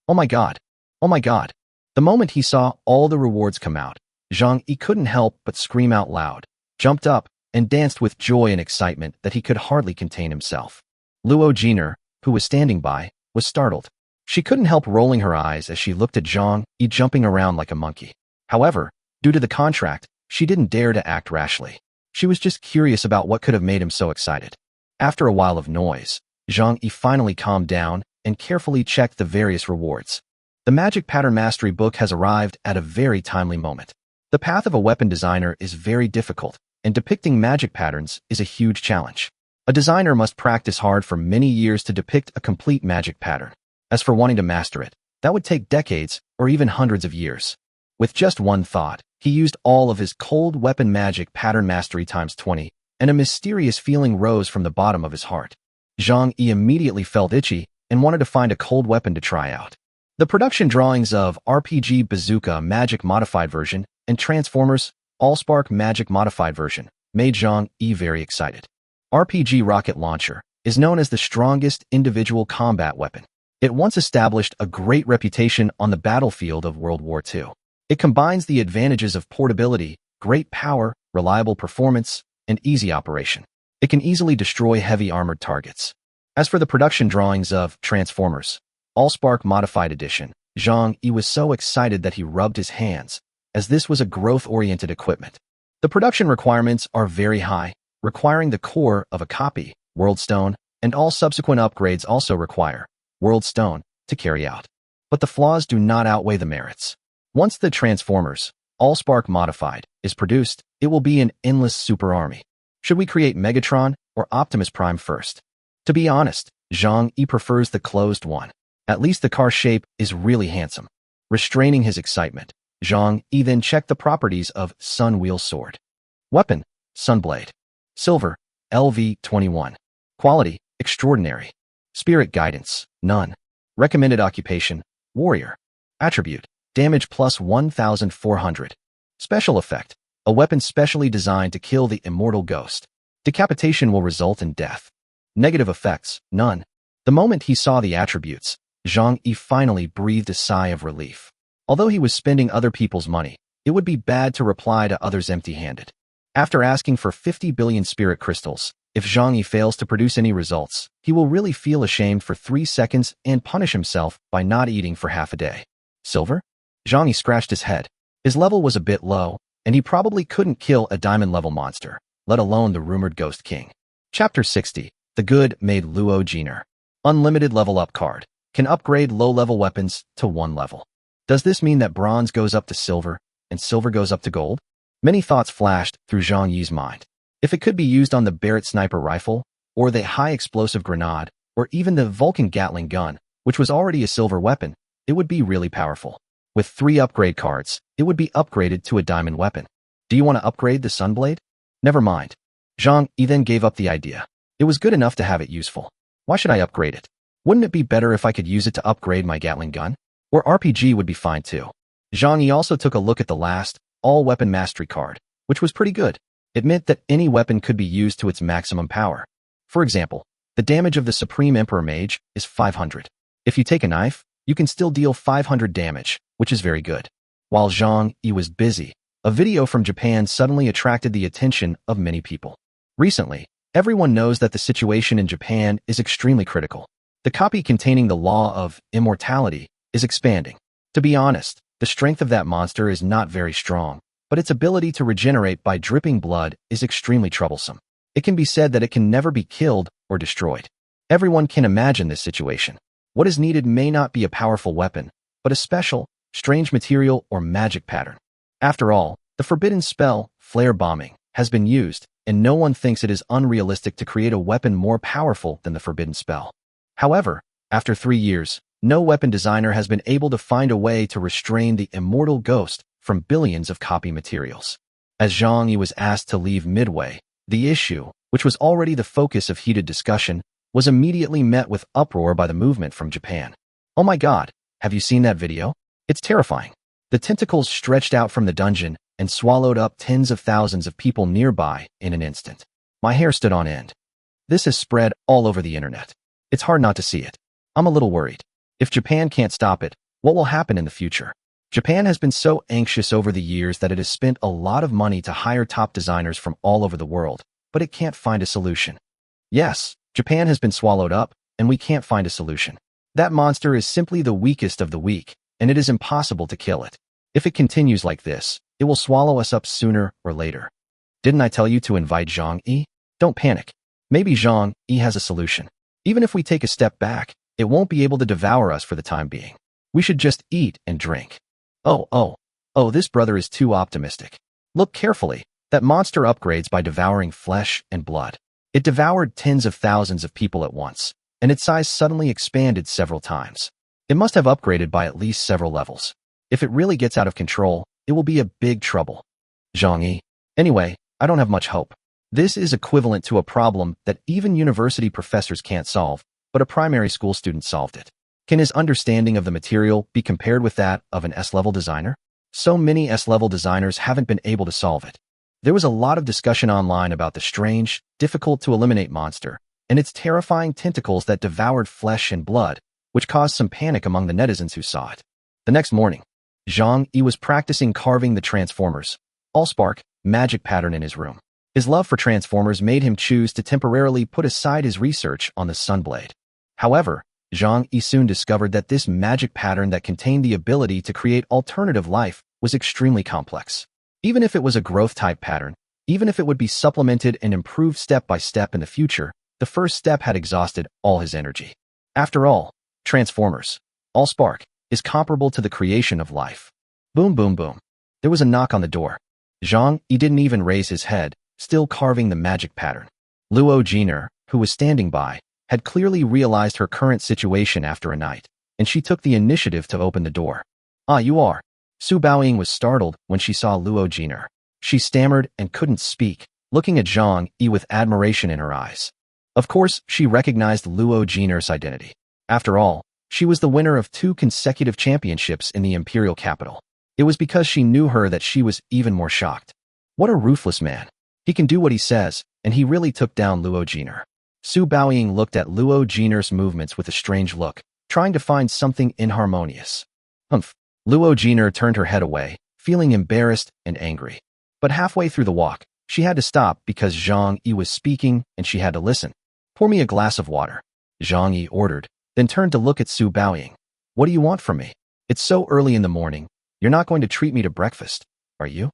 Oh my god. Oh my god. The moment he saw all the rewards come out, Zhang Yi couldn't help but scream out loud, jumped up, and danced with joy and excitement that he could hardly contain himself. Luo Jiner, who was standing by, was startled. She couldn't help rolling her eyes as she looked at Zhang Yi jumping around like a monkey. However, due to the contract, she didn't dare to act rashly. She was just curious about what could have made him so excited. After a while of noise, Zhang Yi finally calmed down and carefully checked the various rewards. The Magic Pattern Mastery book has arrived at a very timely moment. The path of a weapon designer is very difficult, and depicting magic patterns is a huge challenge. A designer must practice hard for many years to depict a complete magic pattern. As for wanting to master it, that would take decades or even hundreds of years. With just one thought, he used all of his cold weapon magic pattern mastery times 20, and a mysterious feeling rose from the bottom of his heart. Zhang Yi immediately felt itchy and wanted to find a cold weapon to try out. The production drawings of RPG Bazooka Magic Modified version and Transformers Allspark Magic Modified version made Zhang Yi very excited. RPG Rocket Launcher is known as the strongest individual combat weapon. It once established a great reputation on the battlefield of World War II. It combines the advantages of portability, great power, reliable performance, and easy operation. It can easily destroy heavy armored targets. As for the production drawings of Transformers Allspark Modified Edition, Zhang Yi was so excited that he rubbed his hands, as this was a growth-oriented equipment. The production requirements are very high, requiring the core of a copy, World Stone, and all subsequent upgrades also require World Stone to carry out. But the flaws do not outweigh the merits. Once the Transformers Allspark Modified is produced, it will be an endless super army. Should we create Megatron or Optimus Prime first? To be honest, Zhang Yi prefers the closed one. At least the car shape is really handsome. Restraining his excitement, Zhang Yi then checked the properties of Sun Wheel Sword. Weapon, Sunblade. Silver, LV21. Quality, extraordinary. Spirit guidance, none. Recommended occupation, warrior. Attribute, damage plus 1,400. Special effect, a weapon specially designed to kill the immortal ghost. Decapitation will result in death. Negative effects, none. The moment he saw the attributes, Zhang Yi finally breathed a sigh of relief. Although he was spending other people's money, it would be bad to reply to others empty-handed. After asking for 50 billion spirit crystals, if Zhang Yi fails to produce any results, he will really feel ashamed for 3 seconds and punish himself by not eating for half a day. Silver? Zhang Yi scratched his head. His level was a bit low, and he probably couldn't kill a diamond-level monster, let alone the rumored Ghost King. Chapter 60. The Good made Luo Jiner. Unlimited level up card. Can upgrade low-level weapons to 1 level. Does this mean that bronze goes up to silver, and silver goes up to gold? Many thoughts flashed through Zhang Yi's mind. If it could be used on the Barrett sniper rifle, or the high-explosive grenade, or even the Vulcan Gatling gun, which was already a silver weapon, it would be really powerful. With 3 upgrade cards, it would be upgraded to a diamond weapon. Do you want to upgrade the Sunblade? Never mind. Zhang Yi then gave up the idea. It was good enough to have it useful. Why should I upgrade it? Wouldn't it be better if I could use it to upgrade my Gatling gun? Or RPG would be fine too. Zhang Yi also took a look at the last all-weapon mastery card, which was pretty good. It meant that any weapon could be used to its maximum power. For example, the damage of the Supreme Emperor Mage is 500. If you take a knife, you can still deal 500 damage, which is very good. While Zhang Yi was busy, a video from Japan suddenly attracted the attention of many people. Recently, everyone knows that the situation in Japan is extremely critical. The copy containing the law of immortality is expanding. To be honest, the strength of that monster is not very strong, but its ability to regenerate by dripping blood is extremely troublesome. It can be said that it can never be killed or destroyed. Everyone can imagine this situation. What is needed may not be a powerful weapon, but a special, strange material or magic pattern. After all, The forbidden spell, flare bombing, has been used, and no one thinks it is unrealistic to create a weapon more powerful than the forbidden spell. However, after 3 years, no weapon designer has been able to find a way to restrain the immortal ghost from billions of copy materials. As Zhang Yi was asked to leave midway, the issue, which was already the focus of heated discussion, was immediately met with uproar by the movement from Japan. Oh my god, have you seen that video? It's terrifying. The tentacles stretched out from the dungeon and swallowed up tens of thousands of people nearby in an instant. My hair stood on end. This has spread all over the internet. It's hard not to see it. I'm a little worried. If Japan can't stop it, what will happen in the future? Japan has been so anxious over the years that it has spent a lot of money to hire top designers from all over the world, but it can't find a solution. Yes, Japan has been swallowed up, and we can't find a solution. That monster is simply the weakest of the weak, and it is impossible to kill it. If it continues like this, it will swallow us up sooner or later. Didn't I tell you to invite Zhang Yi? Don't panic. Maybe Zhang Yi has a solution. Even if we take a step back, it won't be able to devour us for the time being. We should just eat and drink. Oh, this brother is too optimistic. Look carefully. That monster upgrades by devouring flesh and blood. It devoured tens of thousands of people at once, and its size suddenly expanded several times. It must have upgraded by at least several levels. If it really gets out of control, it will be a big trouble. Zhang Yi. Anyway, I don't have much hope. This is equivalent to a problem that even university professors can't solve, but a primary school student solved it. Can his understanding of the material be compared with that of an S-level designer? So many S-level designers haven't been able to solve it. There was a lot of discussion online about the strange, difficult-to-eliminate monster and its terrifying tentacles that devoured flesh and blood, which caused some panic among the netizens who saw it. The next morning, Zhang Yi was practicing carving the Transformers, Allspark, magic pattern in his room. His love for Transformers made him choose to temporarily put aside his research on the Sunblade. However, Zhang Yi soon discovered that this magic pattern that contained the ability to create alternative life was extremely complex. Even if it was a growth-type pattern, even if it would be supplemented and improved step by step in the future, the first step had exhausted all his energy. After all, Transformers, Allspark, is comparable to the creation of life. Boom, boom, boom. There was a knock on the door. Zhang Yi didn't even raise his head, still carving the magic pattern. Luo Jiner, who was standing by, had clearly realized her current situation after a night, and she took the initiative to open the door. Ah, you are. Su Baoying was startled when she saw Luo Jiner. She stammered and couldn't speak, looking at Zhang Yi with admiration in her eyes. Of course, she recognized Luo Jiner's identity. After all, she was the winner of 2 consecutive championships in the imperial capital. It was because she knew her that she was even more shocked. What a ruthless man. He can do what he says, and he really took down Luo Jiner. Su Baoying looked at Luo Jiner's movements with a strange look, trying to find something inharmonious. Humph. Luo Jiner turned her head away, feeling embarrassed and angry. But halfway through the walk, she had to stop because Zhang Yi was speaking and she had to listen. Pour me a glass of water, Zhang Yi ordered, then turned to look at Su Baoying. What do you want from me? It's so early in the morning. You're not going to treat me to breakfast, are you?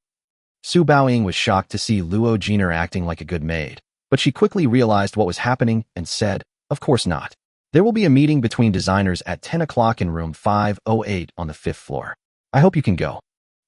Su Baoying was shocked to see Luo Jiner acting like a good maid, but she quickly realized what was happening and said, of course not. There will be a meeting between designers at 10 o'clock in room 508 on the 5th floor. I hope you can go.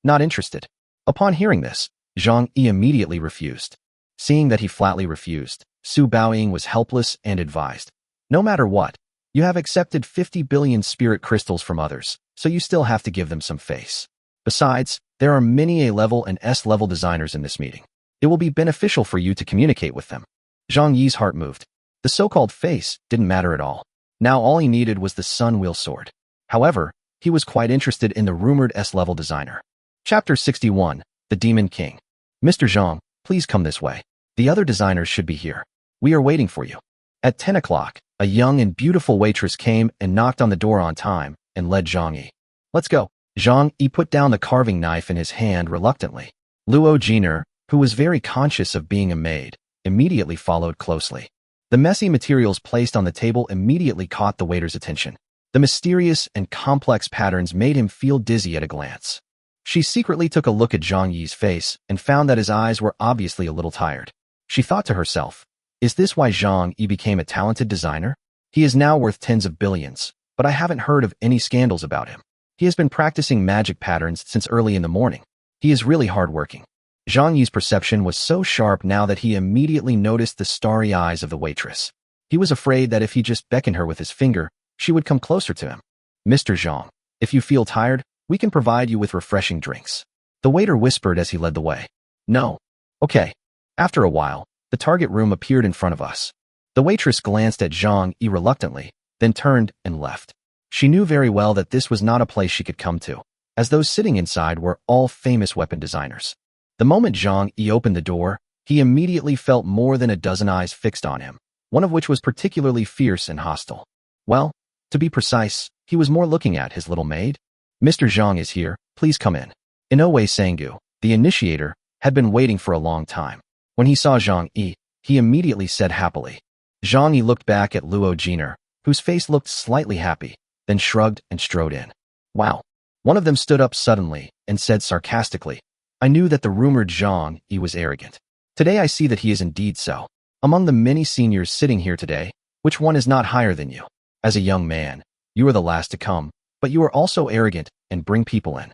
Not interested. Upon hearing this, Zhang Yi immediately refused. Seeing that he flatly refused, Su Baoying was helpless and advised. No matter what, you have accepted 50 billion spirit crystals from others, so you still have to give them some face. Besides, there are many A-level and S-level designers in this meeting. It will be beneficial for you to communicate with them. Zhang Yi's heart moved. The so-called face didn't matter at all. Now all he needed was the Sun Wheel Sword. However, he was quite interested in the rumored S-level designer. Chapter 61, The Demon King. Mr. Zhang, please come this way. The other designers should be here. We are waiting for you. At 10 o'clock, a young and beautiful waitress came and knocked on the door on time and led Zhang Yi. Let's go. Zhang Yi put down the carving knife in his hand reluctantly. Luo Jiner, who was very conscious of being a maid, immediately followed closely. The messy materials placed on the table immediately caught the waiter's attention. The mysterious and complex patterns made him feel dizzy at a glance. She secretly took a look at Zhang Yi's face and found that his eyes were obviously a little tired. She thought to herself, is this why Zhang Yi became a talented designer? He is now worth tens of billions, but I haven't heard of any scandals about him. He has been practicing magic patterns since early in the morning. He is really hardworking. Zhang Yi's perception was so sharp now that he immediately noticed the starry eyes of the waitress. He was afraid that if he just beckoned her with his finger, she would come closer to him. Mr. Zhang, if you feel tired, we can provide you with refreshing drinks. The waiter whispered as he led the way. No. Okay. After a while, the target room appeared in front of us. The waitress glanced at Zhang Yi reluctantly, then turned and left. She knew very well that this was not a place she could come to, as those sitting inside were all famous weapon designers. The moment Zhang Yi opened the door, he immediately felt more than a dozen eyes fixed on him, one of which was particularly fierce and hostile. Well, to be precise, he was more looking at his little maid. Mr. Zhang is here, please come in. Inoue Sangu, the initiator, had been waiting for a long time. When he saw Zhang Yi, he immediately said happily. Zhang Yi looked back at Luo Jiner, whose face looked slightly happy, then shrugged and strode in. Wow. One of them stood up suddenly and said sarcastically, I knew that the rumored Zhang Yi was arrogant. Today I see that he is indeed so. Among the many seniors sitting here today, which one is not higher than you? As a young man, you are the last to come, but you are also arrogant and bring people in.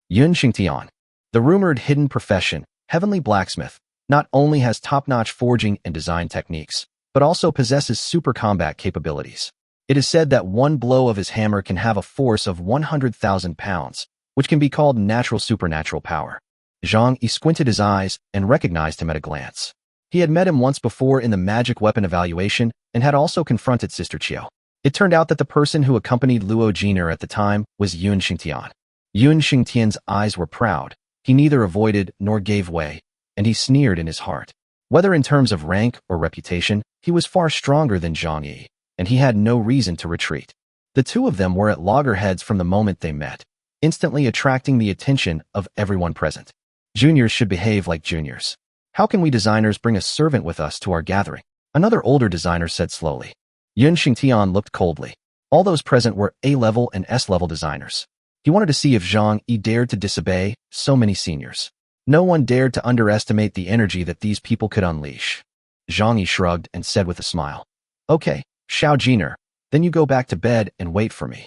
Yun Xingtian, the rumored hidden profession, heavenly blacksmith, not only has top-notch forging and design techniques, but also possesses super combat capabilities. It is said that one blow of his hammer can have a force of 100,000 pounds, which can be called natural supernatural power. Zhang Yi squinted his eyes and recognized him at a glance. He had met him once before in the magic weapon evaluation and had also confronted Sister Qiu. It turned out that the person who accompanied Luo Jiner at the time was Yun Xingtian. Yun Xingtian's eyes were proud. He neither avoided nor gave way, and he sneered in his heart. Whether in terms of rank or reputation, he was far stronger than Zhang Yi, and he had no reason to retreat. The two of them were at loggerheads from the moment they met, instantly attracting the attention of everyone present. Juniors should behave like juniors. How can we designers bring a servant with us to our gathering? Another older designer said slowly. Yun Xingtian looked coldly. All those present were A-level and S-level designers. He wanted to see if Zhang Yi dared to disobey so many seniors. No one dared to underestimate the energy that these people could unleash. Zhang Yi shrugged and said with a smile, Okay, Xiao Jiner, then you go back to bed and wait for me.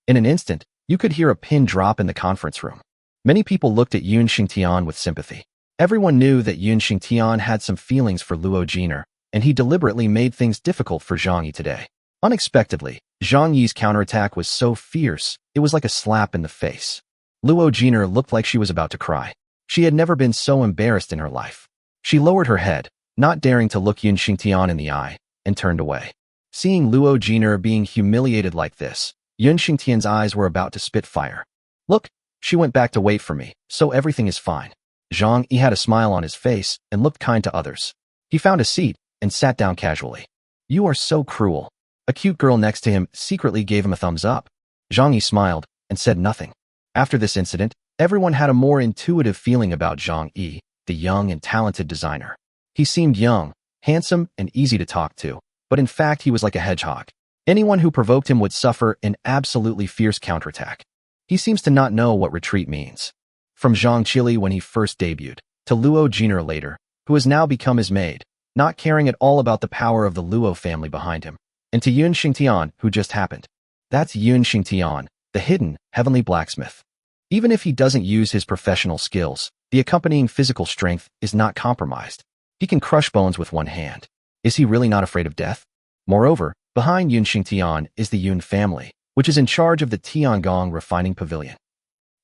In an instant, you could hear a pin drop in the conference room. Many people looked at Yun Xingtian with sympathy. Everyone knew that Yun Xingtian had some feelings for Luo Jiner, and he deliberately made things difficult for Zhang Yi today. Unexpectedly, Zhang Yi's counterattack was so fierce, it was like a slap in the face. Luo Jiner looked like she was about to cry. She had never been so embarrassed in her life. She lowered her head, not daring to look Yun Xingtian in the eye, and turned away. Seeing Luo Jiner being humiliated like this, Yun Xingtian's eyes were about to spit fire. Look, she went back to wait for me, so everything is fine. Zhang Yi had a smile on his face and looked kind to others. He found a seat and sat down casually. You are so cruel. A cute girl next to him secretly gave him a thumbs up. Zhang Yi smiled and said nothing. After this incident, everyone had a more intuitive feeling about Zhang Yi, the young and talented designer. He seemed young, handsome, and easy to talk to, but in fact he was like a hedgehog. Anyone who provoked him would suffer an absolutely fierce counterattack. He seems to not know what retreat means. From Zhang Chili when he first debuted, to Luo Jiner later, who has now become his maid, not caring at all about the power of the Luo family behind him, and to Yun Xingtian, who just happened. That's Yun Xingtian, the hidden, heavenly blacksmith. Even if he doesn't use his professional skills, the accompanying physical strength is not compromised. He can crush bones with one hand. Is he really not afraid of death? Moreover, behind Yun Xingtian is the Yun family, which is in charge of the Tiangong refining pavilion.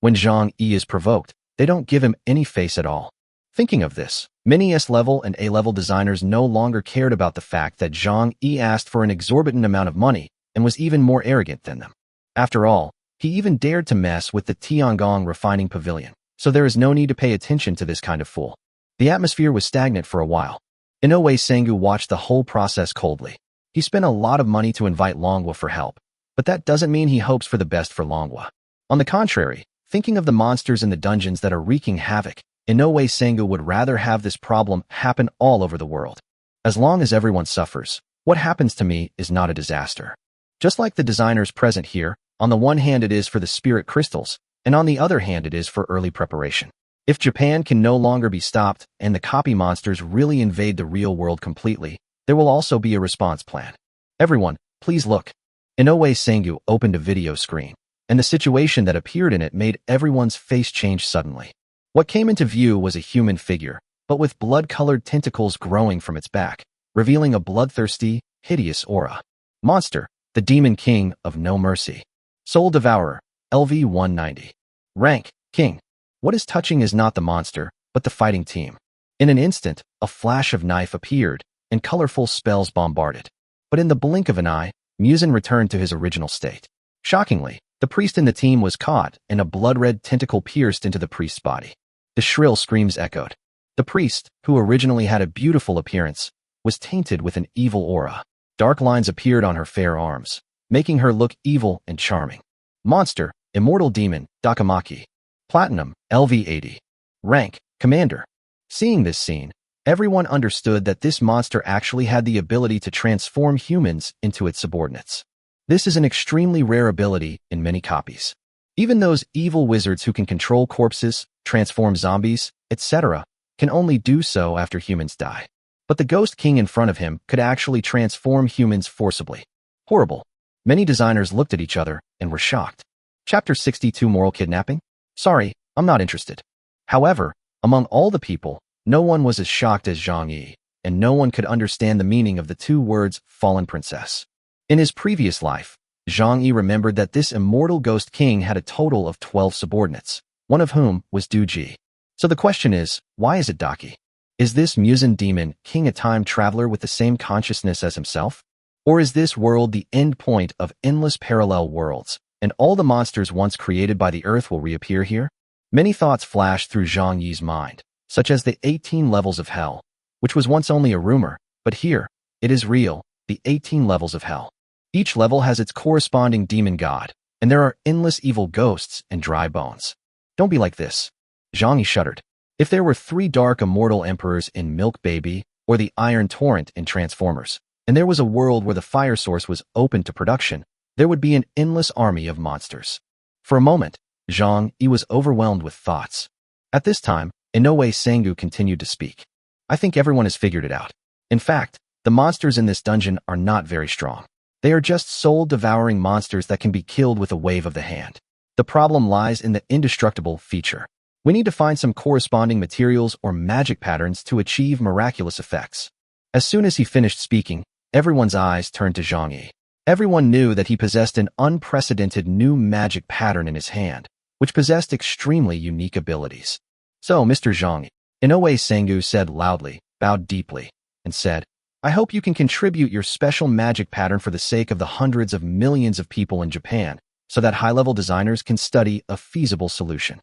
When Zhang Yi is provoked, they don't give him any face at all. Thinking of this, many S-level and A-level designers no longer cared about the fact that Zhang Yi asked for an exorbitant amount of money and was even more arrogant than them. After all, he even dared to mess with the Tiangong refining pavilion, so there is no need to pay attention to this kind of fool. The atmosphere was stagnant for a while. Inoue Sangu watched the whole process coldly. He spent a lot of money to invite Longhua for help, but that doesn't mean he hopes for the best for Longhua. On the contrary, thinking of the monsters in the dungeons that are wreaking havoc, Inoue Sangu would rather have this problem happen all over the world. As long as everyone suffers, what happens to me is not a disaster. Just like the designers present here, on the one hand it is for the spirit crystals, and on the other hand it is for early preparation. If Japan can no longer be stopped and the copy monsters really invade the real world completely, there will also be a response plan. Everyone, please look. Inoue Sangu opened a video screen, and the situation that appeared in it made everyone's face change suddenly. What came into view was a human figure, but with blood-colored tentacles growing from its back, revealing a bloodthirsty, hideous aura. Monster, the Demon King of No Mercy. Soul Devourer, LV 190. Rank, King. What is touching is not the monster, but the fighting team. In an instant, a flash of knife appeared, and colorful spells bombarded. But in the blink of an eye, Muzin returned to his original state. Shockingly, the priest in the team was caught, and a blood-red tentacle pierced into the priest's body. The shrill screams echoed. The priest, who originally had a beautiful appearance, was tainted with an evil aura. Dark lines appeared on her fair arms, making her look evil and charming. Monster, Immortal Demon, Dakamaki. Platinum, LV 80. Rank, Commander. Seeing this scene, everyone understood that this monster actually had the ability to transform humans into its subordinates. This is an extremely rare ability in many copies. Even those evil wizards who can control corpses, transform zombies, etc., can only do so after humans die. But the Ghost King in front of him could actually transform humans forcibly. Horrible. Many designers looked at each other and were shocked. Chapter 62 Moral Kidnapping? Sorry, I'm not interested. However, among all the people, no one was as shocked as Zhang Yi, and no one could understand the meaning of the two words, fallen princess. In his previous life, Zhang Yi remembered that this immortal Ghost King had a total of 12 subordinates, one of whom was Du Ji. So the question is, why is it Daki? Is this Muzin Demon King a time traveler with the same consciousness as himself? Or is this world the end point of endless parallel worlds, and all the monsters once created by the earth will reappear here? Many thoughts flashed through Zhang Yi's mind, such as the 18 levels of hell, which was once only a rumor, but here, it is real, the 18 levels of hell. Each level has its corresponding demon god, and there are endless evil ghosts and dry bones. Don't be like this. Zhang Yi shuddered. If there were 3 dark immortal emperors in Milk Baby or the Iron Torrent in Transformers, and there was a world where the fire source was open to production, there would be an endless army of monsters. For a moment, Zhang Yi was overwhelmed with thoughts. At this time, Inoue Sengu continued to speak. I think everyone has figured it out. In fact, the monsters in this dungeon are not very strong. They are just soul-devouring monsters that can be killed with a wave of the hand. The problem lies in the indestructible feature. We need to find some corresponding materials or magic patterns to achieve miraculous effects. As soon as he finished speaking, everyone's eyes turned to Zhang Yi. Everyone knew that he possessed an unprecedented new magic pattern in his hand, which possessed extremely unique abilities. So, Mr. Zhang Yi, Inoue Sengu said loudly, bowed deeply, and said, I hope you can contribute your special magic pattern for the sake of the hundreds of millions of people in Japan, so that high-level designers can study a feasible solution.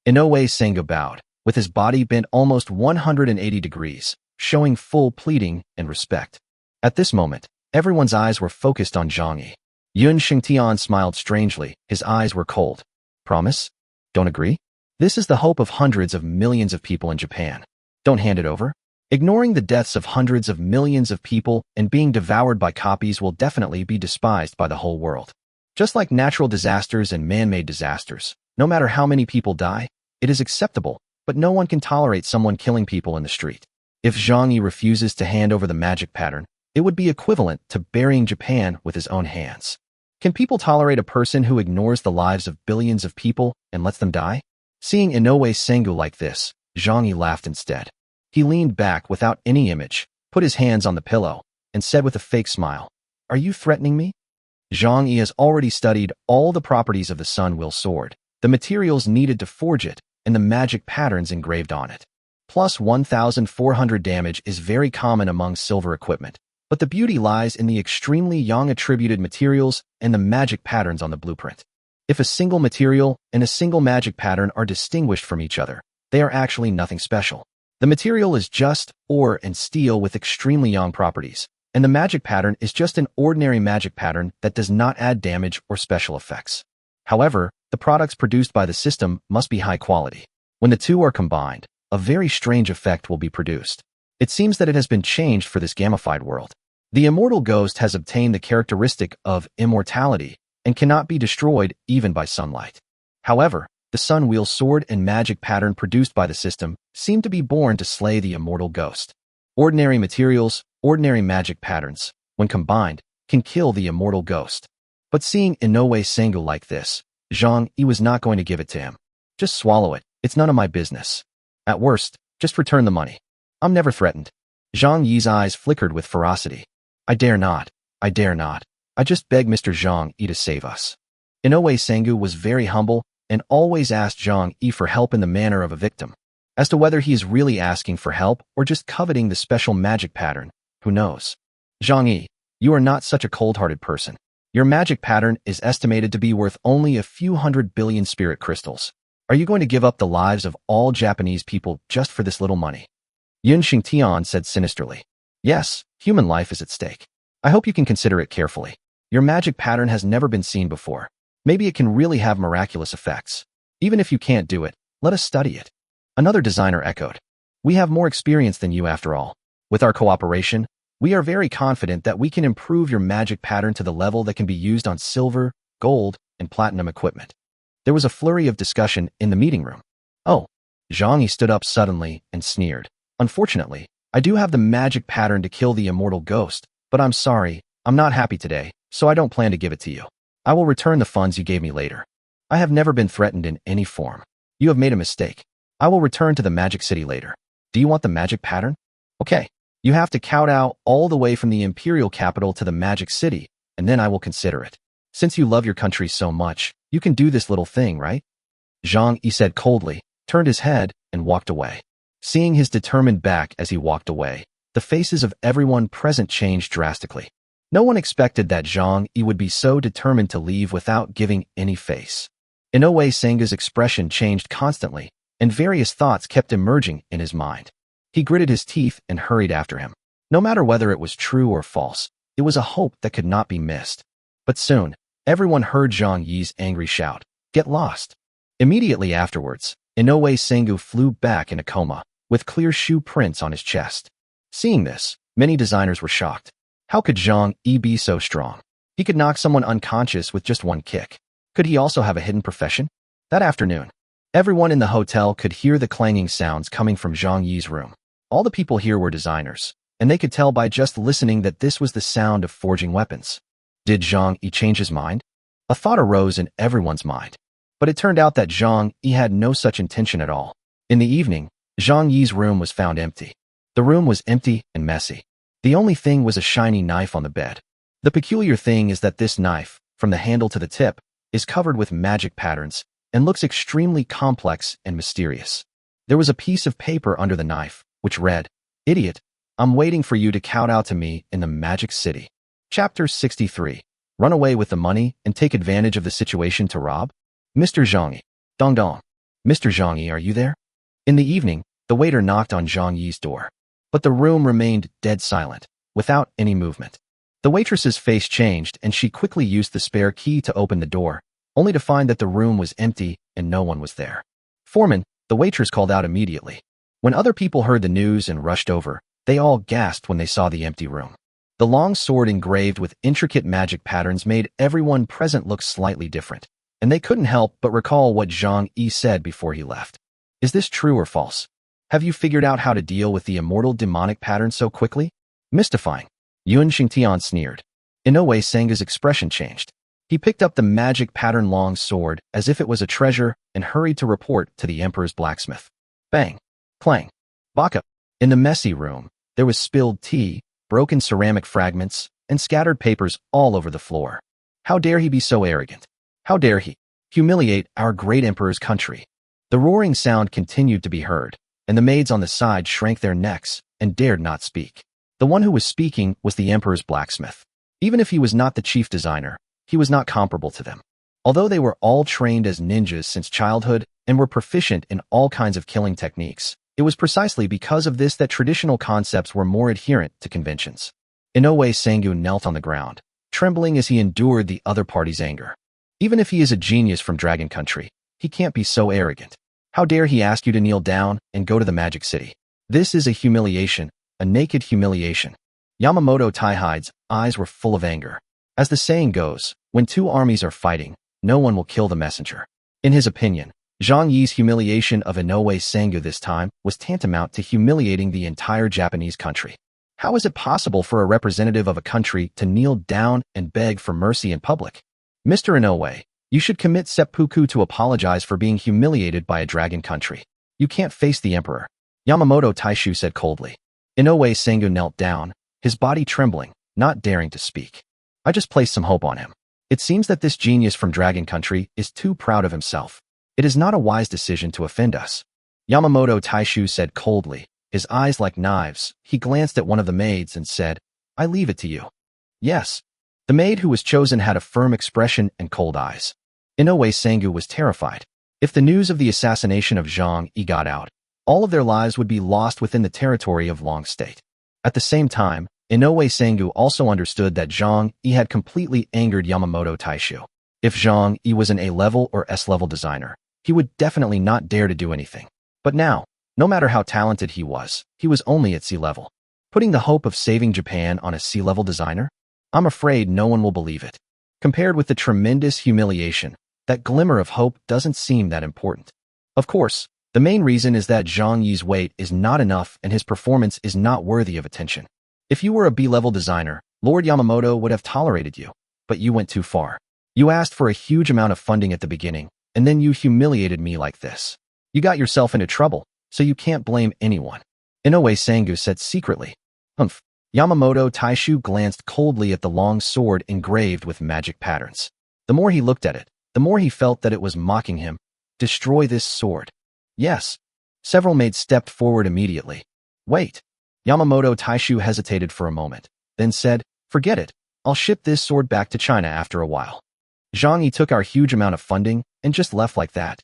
Inoue Sengu bowed, with his body bent almost 180 degrees, showing full pleading and respect. At this moment, everyone's eyes were focused on Zhang Yi. Yun Xingtian smiled strangely, his eyes were cold. Promise? Don't agree? This is the hope of hundreds of millions of people in Japan. Don't hand it over. Ignoring the deaths of hundreds of millions of people and being devoured by copies will definitely be despised by the whole world. Just like natural disasters and man-made disasters, no matter how many people die, it is acceptable, but no one can tolerate someone killing people in the street. If Zhang Yi refuses to hand over the magic pattern, it would be equivalent to burying Japan with his own hands. Can people tolerate a person who ignores the lives of billions of people and lets them die? Seeing Inoue Sengu like this, Zhang Yi laughed instead. He leaned back without any image, put his hands on the pillow, and said with a fake smile, Are you threatening me? Zhang Yi has already studied all the properties of the Sun Will Sword, the materials needed to forge it, and the magic patterns engraved on it. Plus 1,400 damage is very common among silver equipment, but the beauty lies in the extremely young attributed materials and the magic patterns on the blueprint. If a single material and a single magic pattern are distinguished from each other, they are actually nothing special. The material is just ore and steel with extremely young properties, and the magic pattern is just an ordinary magic pattern that does not add damage or special effects. However, the products produced by the system must be high quality. When the two are combined, a very strange effect will be produced. It seems that it has been changed for this gamified world. The immortal ghost has obtained the characteristic of immortality and cannot be destroyed even by sunlight. However, the Sun Wheel sword and magic pattern produced by the system seem to be born to slay the immortal ghost. Ordinary materials, ordinary magic patterns, when combined, can kill the immortal ghost. But seeing Inoue Sengu like this, Zhang Yi was not going to give it to him. Just swallow it, It's none of my business. At worst, just return the money. I'm never threatened. Zhang Yi's eyes flickered with ferocity. I dare not. I dare not. I just beg Mr. Zhang Yi to save us. Inoue Sengu was very humble and always asked Zhang Yi for help in the manner of a victim. As to whether he is really asking for help or just coveting the special magic pattern, who knows? Zhang Yi, you are not such a cold-hearted person. Your magic pattern is estimated to be worth only a few 100 billion spirit crystals. Are you going to give up the lives of all Japanese people just for this little money? Yun Xingtian said sinisterly. Yes, human life is at stake. I hope you can consider it carefully. Your magic pattern has never been seen before. Maybe it can really have miraculous effects. Even if you can't do it, let us study it. Another designer echoed. We have more experience than you after all. With our cooperation, we are very confident that we can improve your magic pattern to the level that can be used on silver, gold, and platinum equipment. There was a flurry of discussion in the meeting room. Oh, Zhang Yi stood up suddenly and sneered. Unfortunately, I do have the magic pattern to kill the immortal ghost, but I'm sorry, I'm not happy today, so I don't plan to give it to you. I will return the funds you gave me later. I have never been threatened in any form. You have made a mistake. I will return to the magic city later. Do you want the magic pattern? Okay. You have to kowtow all the way from the imperial capital to the magic city, and then I will consider it. Since you love your country so much, you can do this little thing, right? Zhang Yi said coldly, turned his head, and walked away. Seeing his determined back as he walked away, the faces of everyone present changed drastically. No one expected that Zhang Yi would be so determined to leave without giving any face. Inoue Sengu's expression changed constantly, and various thoughts kept emerging in his mind. He gritted his teeth and hurried after him. No matter whether it was true or false, it was a hope that could not be missed. But soon, everyone heard Zhang Yi's angry shout, "Get lost!" Immediately afterwards, Inoue Sengu flew back in a coma, with clear shoe prints on his chest. Seeing this, many designers were shocked. How could Zhang Yi be so strong? He could knock someone unconscious with just one kick. Could he also have a hidden profession? That afternoon, everyone in the hotel could hear the clanging sounds coming from Zhang Yi's room. All the people here were designers, and they could tell by just listening that this was the sound of forging weapons. Did Zhang Yi change his mind? A thought arose in everyone's mind. But it turned out that Zhang Yi had no such intention at all. In the evening, Zhang Yi's room was found empty. The room was empty and messy. The only thing was a shiny knife on the bed. The peculiar thing is that this knife, from the handle to the tip, is covered with magic patterns and looks extremely complex and mysterious. There was a piece of paper under the knife, which read, "Idiot, I'm waiting for you to kowtow to me in the magic city." Chapter 63. Run away with the money and take advantage of the situation to rob? Mr. Zhang Yi. Dong dong. Mr. Zhang Yi, are you there? In the evening, the waiter knocked on Zhang Yi's door. But the room remained dead silent, without any movement. The waitress's face changed and she quickly used the spare key to open the door, only to find that the room was empty and no one was there. Foreman, the waitress called out immediately. When other people heard the news and rushed over, they all gasped when they saw the empty room. The long sword engraved with intricate magic patterns made everyone present look slightly different, and they couldn't help but recall what Zhang Yi said before he left. Is this true or false? Have you figured out how to deal with the immortal demonic pattern so quickly? Mystifying. Yun Xingtian sneered. Inoue Sengu's expression changed. He picked up the magic pattern long sword as if it was a treasure and hurried to report to the emperor's blacksmith. Bang! Clang! Baka! In the messy room, there was spilled tea, broken ceramic fragments, and scattered papers all over the floor. How dare he be so arrogant? How dare he humiliate our great emperor's country? The roaring sound continued to be heard, and the maids on the side shrank their necks and dared not speak. The one who was speaking was the emperor's blacksmith. Even if he was not the chief designer, he was not comparable to them. Although they were all trained as ninjas since childhood and were proficient in all kinds of killing techniques, it was precisely because of this that traditional concepts were more adherent to conventions. Inoue Sengu knelt on the ground, trembling as he endured the other party's anger. Even if he is a genius from Dragon Country, he can't be so arrogant. How dare he ask you to kneel down and go to the magic city? This is a humiliation, a naked humiliation. Yamamoto Taihide's eyes were full of anger. As the saying goes, when two armies are fighting, no one will kill the messenger. In his opinion, Zhang Yi's humiliation of Inoue Sengu this time was tantamount to humiliating the entire Japanese country. How is it possible for a representative of a country to kneel down and beg for mercy in public? Mr. Inoue, You should commit seppuku to apologize for being humiliated by a dragon country. You can't face the emperor. Yamamoto Taishu said coldly. Inoue Sengu knelt down, his body trembling, not daring to speak. I just placed some hope on him. It seems that this genius from Dragon Country is too proud of himself. It is not a wise decision to offend us. Yamamoto Taishu said coldly, his eyes like knives. He glanced at one of the maids and said, I leave it to you. Yes. The maid who was chosen had a firm expression and cold eyes. Inoue Sengu was terrified. If the news of the assassination of Zhang Yi got out, all of their lives would be lost within the territory of Long State. At the same time, Inoue Sengu also understood that Zhang Yi had completely angered Yamamoto Taishu. If Zhang Yi was an A-level or S-level designer, he would definitely not dare to do anything. But now, no matter how talented he was only at C-level. Putting the hope of saving Japan on a C-level designer? I'm afraid no one will believe it. Compared with the tremendous humiliation, that glimmer of hope doesn't seem that important. Of course, the main reason is that Zhang Yi's weight is not enough and his performance is not worthy of attention. If you were a B-level designer, Lord Yamamoto would have tolerated you, but you went too far. You asked for a huge amount of funding at the beginning, and then you humiliated me like this. You got yourself into trouble, so you can't blame anyone. Inoue Sengu said secretly. Humph. Yamamoto Taishu glanced coldly at the long sword engraved with magic patterns. The more he looked at it, the more he felt that it was mocking him. Destroy this sword. Yes. Several maids stepped forward immediately. Wait. Yamamoto Taishu hesitated for a moment, then said, forget it. I'll ship this sword back to China after a while. Zhang Yi took our huge amount of funding and just left like that.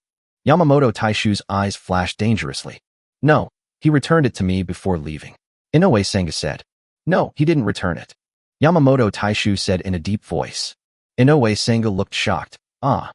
Yamamoto Taishu's eyes flashed dangerously. No, he returned it to me before leaving. Inoue Sengu said. No, he didn't return it. Yamamoto Taishu said in a deep voice. Inoue Sengu looked shocked. Ah.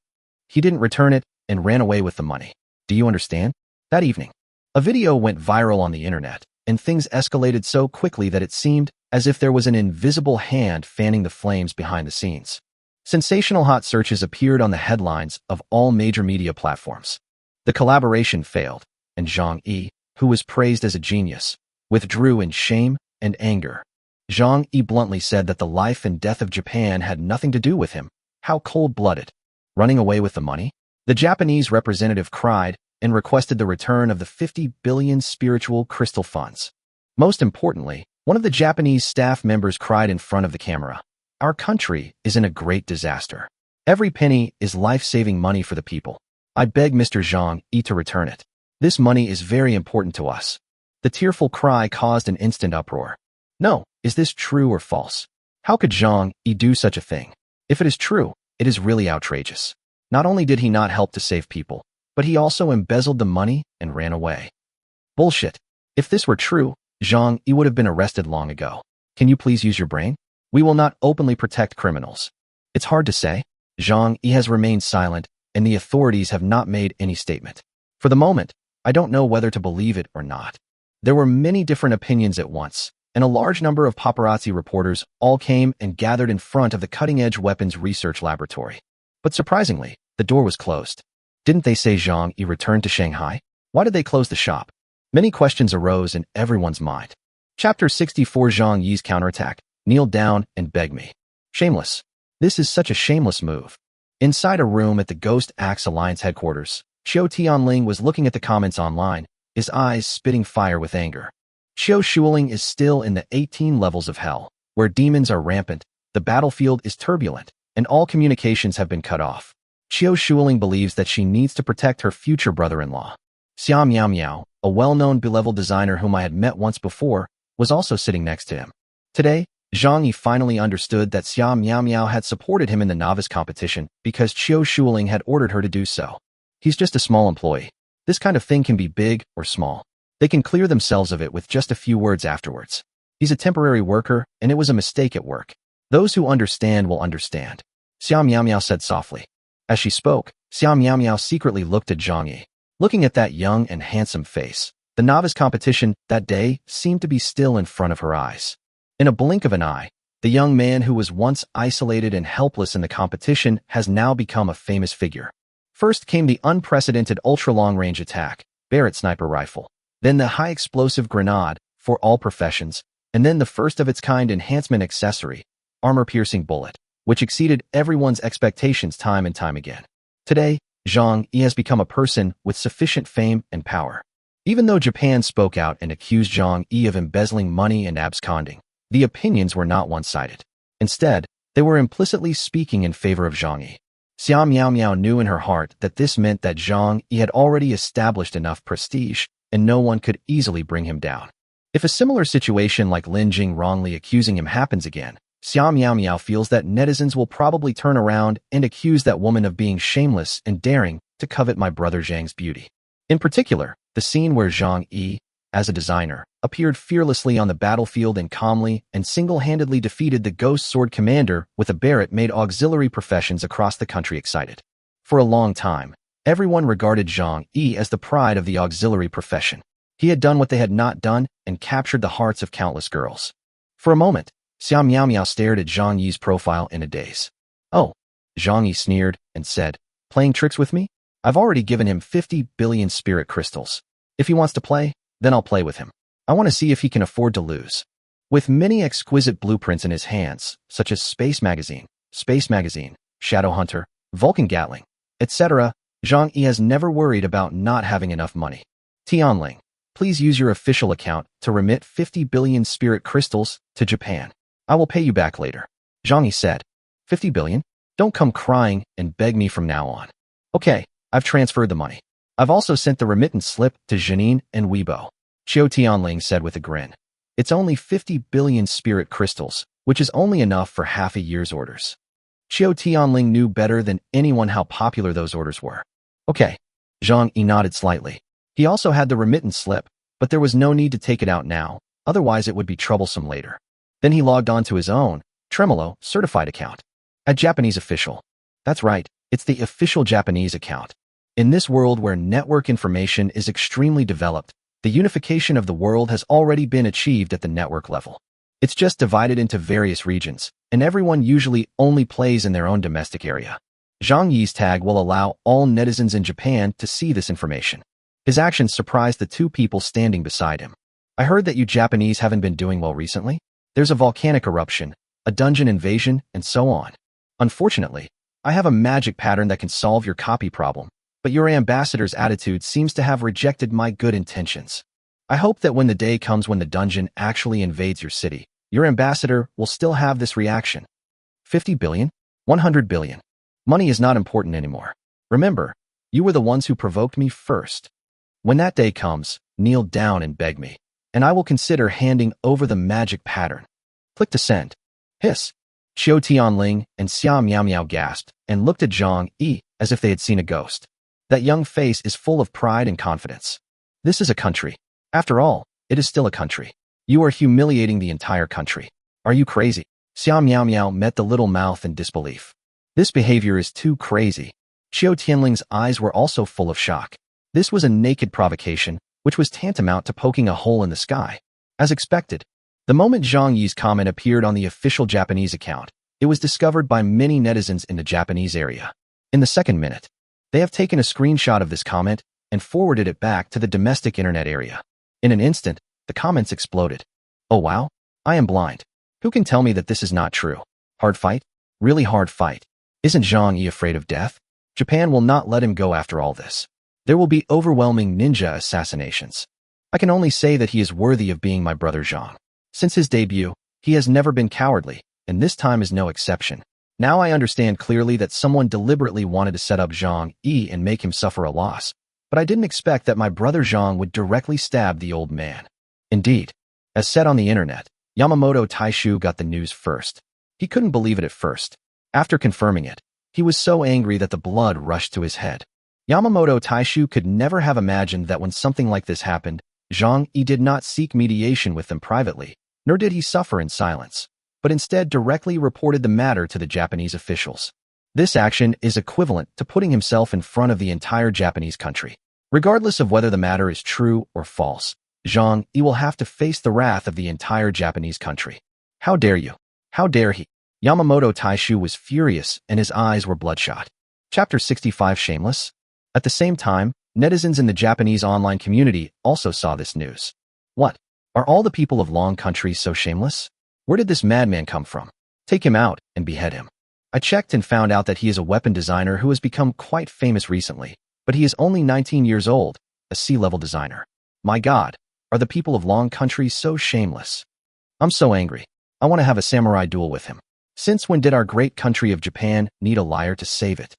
He didn't return it and ran away with the money. Do you understand? That evening, a video went viral on the internet, and things escalated so quickly that it seemed as if there was an invisible hand fanning the flames behind the scenes. Sensational hot searches appeared on the headlines of all major media platforms. The collaboration failed, and Zhang Yi, who was praised as a genius, withdrew in shame and anger. Zhang Yi bluntly said that the life and death of Japan had nothing to do with him. How cold-blooded. Running away with the money? The Japanese representative cried and requested the return of the 50 billion spiritual crystal funds. Most importantly, one of the Japanese staff members cried in front of the camera. Our country is in a great disaster. Every penny is life-saving money for the people. I beg Mr. Zhang Yi to return it. This money is very important to us. The tearful cry caused an instant uproar. No, is this true or false? How could Zhang Yi do such a thing? If it is true, it is really outrageous. Not only did he not help to save people, but he also embezzled the money and ran away. Bullshit. If this were true, Zhang Yi would have been arrested long ago. Can you please use your brain? We will not openly protect criminals. It's hard to say. Zhang Yi has remained silent, and the authorities have not made any statement. For the moment, I don't know whether to believe it or not. There were many different opinions at once, and a large number of paparazzi reporters all came and gathered in front of the cutting-edge weapons research laboratory. But surprisingly, the door was closed. Didn't they say Zhang Yi returned to Shanghai? Why did they close the shop? Many questions arose in everyone's mind. Chapter 64 Zhang Yi's counterattack. Kneel down and beg me. Shameless. This is such a shameless move. Inside a room at the Ghost Axe Alliance headquarters, Qiu Tianling was looking at the comments online, his eyes spitting fire with anger. Qiu Shuling is still in the 18 levels of hell, where demons are rampant, the battlefield is turbulent, and all communications have been cut off. Qiu Shuling believes that she needs to protect her future brother-in-law. Xia Miao Miao, a well-known B-level designer whom I had met once before, was also sitting next to him. Today, Zhang Yi finally understood that Xia Miao Miao had supported him in the novice competition because Qiu Shuling had ordered her to do so. He's just a small employee. This kind of thing can be big or small. They can clear themselves of it with just a few words afterwards. He's a temporary worker, and it was a mistake at work. Those who understand will understand. Xia Miao Miao said softly. As she spoke, Xia Miao Miao secretly looked at Zhang Yi. Looking at that young and handsome face, the novice competition that day seemed to be still in front of her eyes. In a blink of an eye, the young man who was once isolated and helpless in the competition has now become a famous figure. First came the unprecedented ultra-long-range attack, Barrett sniper rifle, then the high-explosive grenade for all professions, and then the first-of-its-kind enhancement accessory, armor-piercing bullet. which exceeded everyone's expectations time and time again. Today, Zhang Yi has become a person with sufficient fame and power. Even though Japan spoke out and accused Zhang Yi of embezzling money and absconding, the opinions were not one-sided. Instead, they were implicitly speaking in favor of Zhang Yi. Xia Miao Miao knew in her heart that this meant that Zhang Yi had already established enough prestige, and no one could easily bring him down. If a similar situation like Lin Jing wrongly accusing him happens again, Xia Miao Miao feels that netizens will probably turn around and accuse that woman of being shameless and daring to covet my brother Zhang's beauty. In particular, the scene where Zhang Yi, as a designer, appeared fearlessly on the battlefield and calmly and single-handedly defeated the Ghost Sword Commander with a Barrett made auxiliary professions across the country excited. For a long time, everyone regarded Zhang Yi as the pride of the auxiliary profession. He had done what they had not done and captured the hearts of countless girls. For a moment, Xia Miao Miao stared at Zhang Yi's profile in a daze. "Oh," Zhang Yi sneered and said, "playing tricks with me? I've already given him 50 billion spirit crystals. If he wants to play, then I'll play with him. I want to see if he can afford to lose." With many exquisite blueprints in his hands, such as Space Magazine, Shadowhunter, Vulcan Gatling, etc., Zhang Yi has never worried about not having enough money. Tianling, please use your official account to remit 50 billion spirit crystals to Japan. I will pay you back later. Zhang Yi said. 50 billion? Don't come crying and beg me from now on. Okay, I've transferred the money. I've also sent the remittance slip to Janine and Weibo. Qiu Tianling said with a grin. It's only 50 billion spirit crystals, which is only enough for half a year's orders. Qiu Tianling knew better than anyone how popular those orders were. Okay. Zhang Yi nodded slightly. He also had the remittance slip, but there was no need to take it out now, otherwise it would be troublesome later. Then he logged on to his own, Tremolo, certified account. A Japanese official. That's right, it's the official Japanese account. In this world where network information is extremely developed, the unification of the world has already been achieved at the network level. It's just divided into various regions, and everyone usually only plays in their own domestic area. Zhang Yi's tag will allow all netizens in Japan to see this information. His actions surprised the two people standing beside him. I heard that you Japanese haven't been doing well recently. There's a volcanic eruption, a dungeon invasion, and so on. Unfortunately, I have a magic pattern that can solve your copy problem, but your ambassador's attitude seems to have rejected my good intentions. I hope that when the day comes when the dungeon actually invades your city, your ambassador will still have this reaction. 50 billion? 100 billion. Money is not important anymore. Remember, you were the ones who provoked me first. When that day comes, kneel down and beg me, and I will consider handing over the magic pattern. Click to send. Hiss. Qiu Tianling and Xia Miao Miao gasped and looked at Zhang Yi as if they had seen a ghost. That young face is full of pride and confidence. This is a country. After all, it is still a country. You are humiliating the entire country. Are you crazy? Xia Miao Miao met the little mouth in disbelief. This behavior is too crazy. Qiu Tianling's eyes were also full of shock. This was a naked provocation, which was tantamount to poking a hole in the sky. As expected, the moment Zhang Yi's comment appeared on the official Japanese account, it was discovered by many netizens in the Japanese area. In the second minute, they have taken a screenshot of this comment and forwarded it back to the domestic internet area. In an instant, the comments exploded. Oh wow, I am blind. Who can tell me that this is not true? Hard fight? Really hard fight. Isn't Zhang Yi afraid of death? Japan will not let him go after all this. There will be overwhelming ninja assassinations. I can only say that he is worthy of being my brother Zhang. Since his debut, he has never been cowardly, and this time is no exception. Now I understand clearly that someone deliberately wanted to set up Zhang Yi and make him suffer a loss, but I didn't expect that my brother Zhang would directly stab the old man. Indeed, as said on the internet, Yamamoto Taishu got the news first. He couldn't believe it at first. After confirming it, he was so angry that the blood rushed to his head. Yamamoto Taishu could never have imagined that when something like this happened, Zhang Yi did not seek mediation with them privately, nor did he suffer in silence, but instead directly reported the matter to the Japanese officials. This action is equivalent to putting himself in front of the entire Japanese country. Regardless of whether the matter is true or false, Zhang Yi will have to face the wrath of the entire Japanese country. How dare you? How dare he? Yamamoto Taishu was furious and his eyes were bloodshot. Chapter 65 Shameless? At the same time, netizens in the Japanese online community also saw this news. What? Are all the people of Long Country so shameless? Where did this madman come from? Take him out and behead him. I checked and found out that he is a weapon designer who has become quite famous recently, but he is only 19 years old, a C-level designer. My God, are the people of Long Country so shameless? I'm so angry. I want to have a samurai duel with him. Since when did our great country of Japan need a liar to save it?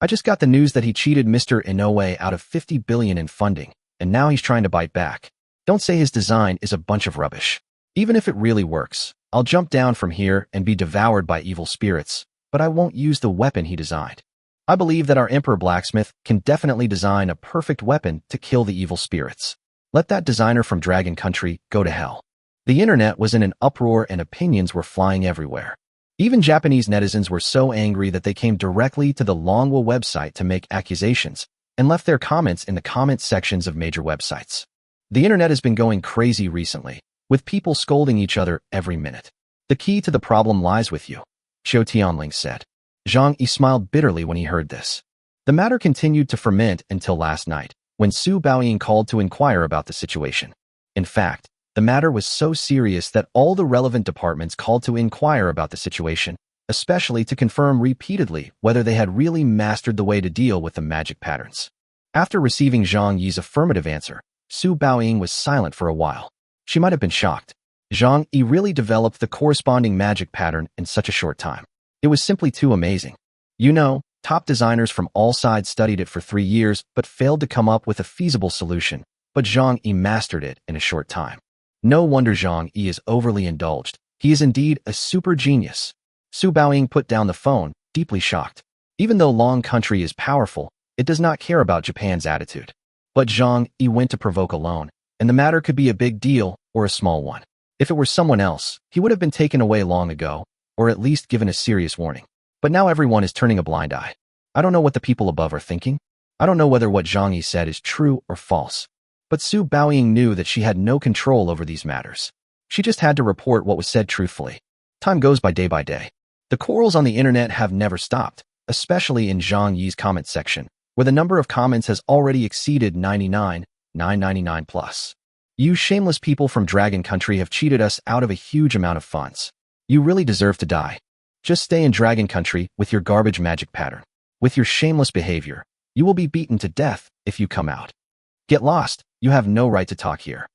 I just got the news that he cheated Mr. Inoue out of 50 billion in funding, and now he's trying to bite back. Don't say his design is a bunch of rubbish. Even if it really works, I'll jump down from here and be devoured by evil spirits, but I won't use the weapon he designed. I believe that our Emperor Blacksmith can definitely design a perfect weapon to kill the evil spirits. Let that designer from Dragon Country go to hell. The internet was in an uproar and opinions were flying everywhere. Even Japanese netizens were so angry that they came directly to the Longwa website to make accusations and left their comments in the comment sections of major websites. The internet has been going crazy recently, with people scolding each other every minute. The key to the problem lies with you, Xiao Tianling said. Zhang Yi smiled bitterly when he heard this. The matter continued to ferment until last night, when Su Baoying called to inquire about the situation. In fact, the matter was so serious that all the relevant departments called to inquire about the situation, especially to confirm repeatedly whether they had really mastered the way to deal with the magic patterns. After receiving Zhang Yi's affirmative answer, Su Baoying was silent for a while. She might have been shocked. Zhang Yi really developed the corresponding magic pattern in such a short time. It was simply too amazing. You know, top designers from all sides studied it for 3 years but failed to come up with a feasible solution, but Zhang Yi mastered it in a short time. No wonder Zhang Yi is overly indulged. He is indeed a super genius. Su Baoying put down the phone, deeply shocked. Even though Long Country is powerful, it does not care about Japan's attitude. But Zhang Yi went to provoke alone, and the matter could be a big deal or a small one. If it were someone else, he would have been taken away long ago, or at least given a serious warning. But now everyone is turning a blind eye. I don't know what the people above are thinking. I don't know whether what Zhang Yi said is true or false. But Su Baoying knew that she had no control over these matters. She just had to report what was said truthfully. Time goes by day. The quarrels on the internet have never stopped, especially in Zhang Yi's comment section, where the number of comments has already exceeded 999 plus. You shameless people from Dragon Country have cheated us out of a huge amount of funds. You really deserve to die. Just stay in Dragon Country with your garbage magic pattern. With your shameless behavior, you will be beaten to death if you come out. Get lost. You have no right to talk here.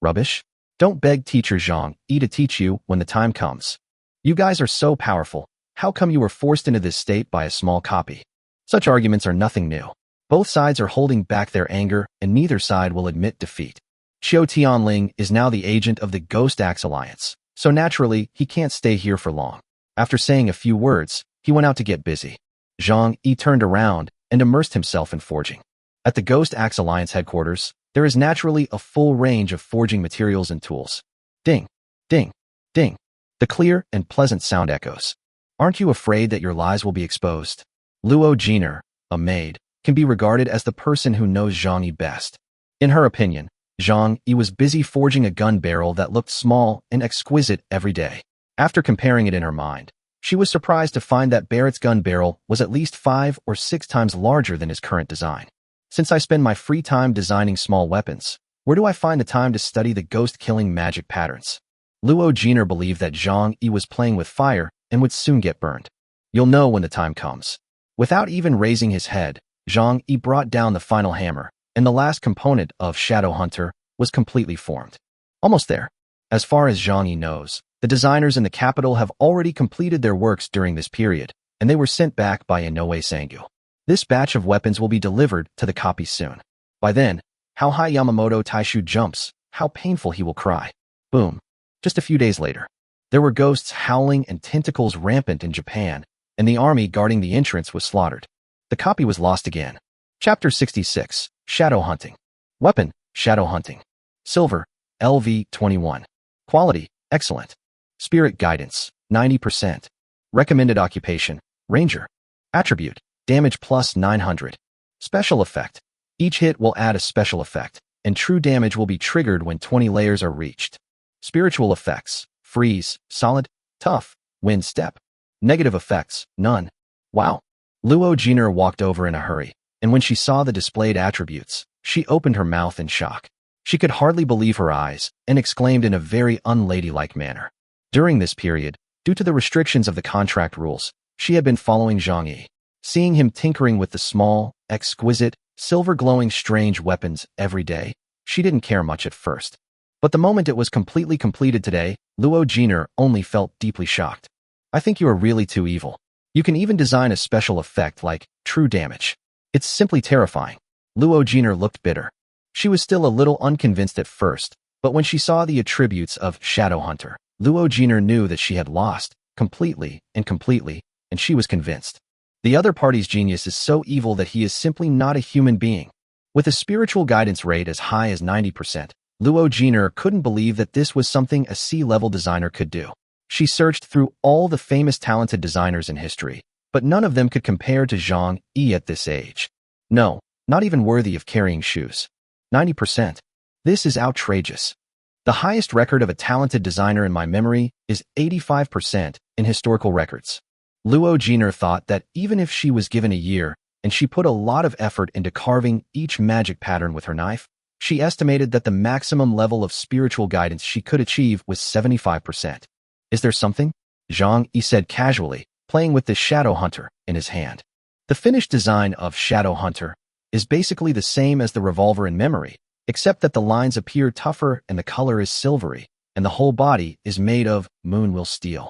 Rubbish. Don't beg teacher Zhang Yi to teach you when the time comes. You guys are so powerful. How come you were forced into this state by a small copy? Such arguments are nothing new. Both sides are holding back their anger, and neither side will admit defeat. Xiao Tianling is now the agent of the Ghost Axe Alliance, so naturally, he can't stay here for long. After saying a few words, he went out to get busy. Zhang Yi turned around and immersed himself in forging. At the Ghost Axe Alliance headquarters, there is naturally a full range of forging materials and tools. Ding, ding, ding. The clear and pleasant sound echoes. Aren't you afraid that your lies will be exposed? Luo Jiner, a maid, can be regarded as the person who knows Zhang Yi best. In her opinion, Zhang Yi was busy forging a gun barrel that looked small and exquisite every day. After comparing it in her mind, she was surprised to find that Barrett's gun barrel was at least 5 or 6 times larger than his current design. Since I spend my free time designing small weapons, where do I find the time to study the ghost-killing magic patterns? Luo Jiner believed that Zhang Yi was playing with fire and would soon get burned. You'll know when the time comes. Without even raising his head, Zhang Yi brought down the final hammer, and the last component of Shadow Hunter was completely formed. Almost there. As far as Zhang Yi knows, the designers in the capital have already completed their works during this period, and they were sent back by Inoue Sangyu. This batch of weapons will be delivered to the copy soon. By then, how high Yamamoto Taishu jumps, how painful he will cry. Boom. Just a few days later. There were ghosts howling and tentacles rampant in Japan, and the army guarding the entrance was slaughtered. The copy was lost again. Chapter 66, Shadow Hunting. Weapon, Shadow Hunting. Silver, LV 21. Quality, excellent. Spirit Guidance, 90%. Recommended Occupation, Ranger. Attribute, Damage plus 900. Special Effect. Each hit will add a special effect, and true damage will be triggered when 20 layers are reached. Spiritual Effects. Freeze, Solid, Tough, Wind Step. Negative Effects, None. Wow. Luo Jiner walked over in a hurry, and when she saw the displayed attributes, she opened her mouth in shock. She could hardly believe her eyes, and exclaimed in a very unladylike manner. During this period, due to the restrictions of the contract rules, She had been following Zhang Yi, seeing him tinkering with the small, exquisite, silver-glowing strange weapons every day. She didn't care much at first. But the moment it was completely completed today, Luo Jiner only felt deeply shocked. I think you are really too evil. You can even design a special effect like true damage. It's simply terrifying. Luo Jiner looked bitter. She was still a little unconvinced at first, but when she saw the attributes of Shadow Hunter, Luo Jiner knew that she had lost, completely, and she was convinced. The other party's genius is so evil that he is simply not a human being. With a spiritual guidance rate as high as 90%, Luo Jiner couldn't believe that this was something a C-level designer could do. She searched through all the famous talented designers in history, but none of them could compare to Zhang Yi at this age. No, not even worthy of carrying shoes. 90%. This is outrageous. The highest record of a talented designer in my memory is 85% in historical records. Luo Jiner thought that even if she was given a year and she put a lot of effort into carving each magic pattern with her knife, she estimated that the maximum level of spiritual guidance she could achieve was 75%. Is there something? Zhang Yi said casually, playing with the Shadow Hunter in his hand. The finished design of Shadow Hunter is basically the same as the revolver in memory, except that the lines appear tougher and the color is silvery, and the whole body is made of moonwheel steel.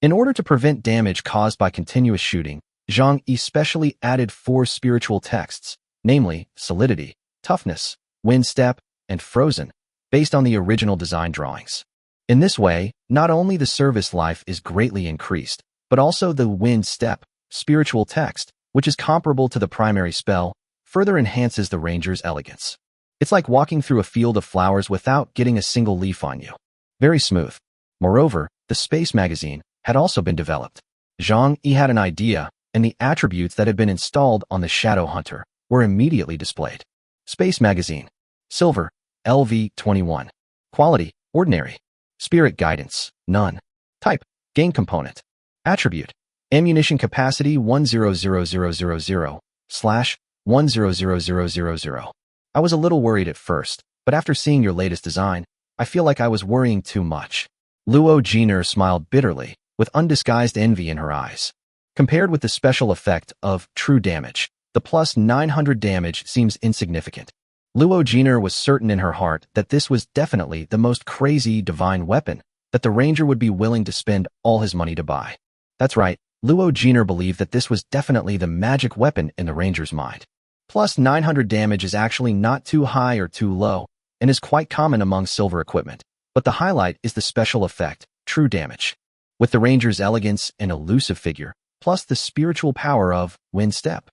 In order to prevent damage caused by continuous shooting, Zhang Yi specially added 4 spiritual texts, namely solidity, toughness, wind step, and frozen, based on the original design drawings. In this way, not only the service life is greatly increased, but also the wind step, spiritual text, which is comparable to the primary spell, further enhances the ranger's elegance. It's like walking through a field of flowers without getting a single leaf on you. Very smooth. Moreover, the space magazine had also been developed. Zhang Yi had an idea, and the attributes that had been installed on the Shadow Hunter were immediately displayed. Space magazine. Silver, LV21. Quality, ordinary. Spirit guidance, none. Type, game component. Attribute, ammunition capacity 100000/100000. I was a little worried at first, but after seeing your latest design, I feel like I was worrying too much. Luo Jiner smiled bitterly, with undisguised envy in her eyes. Compared with the special effect of true damage, the plus 900 damage seems insignificant. Luo Jiner was certain in her heart that this was definitely the most crazy divine weapon that the ranger would be willing to spend all his money to buy. That's right, Luo Jiner believed that this was definitely the magic weapon in the ranger's mind. Plus 900 damage is actually not too high or too low, and is quite common among silver equipment, but the highlight is the special effect, true damage. With the ranger's elegance and elusive figure, plus the spiritual power of wind step.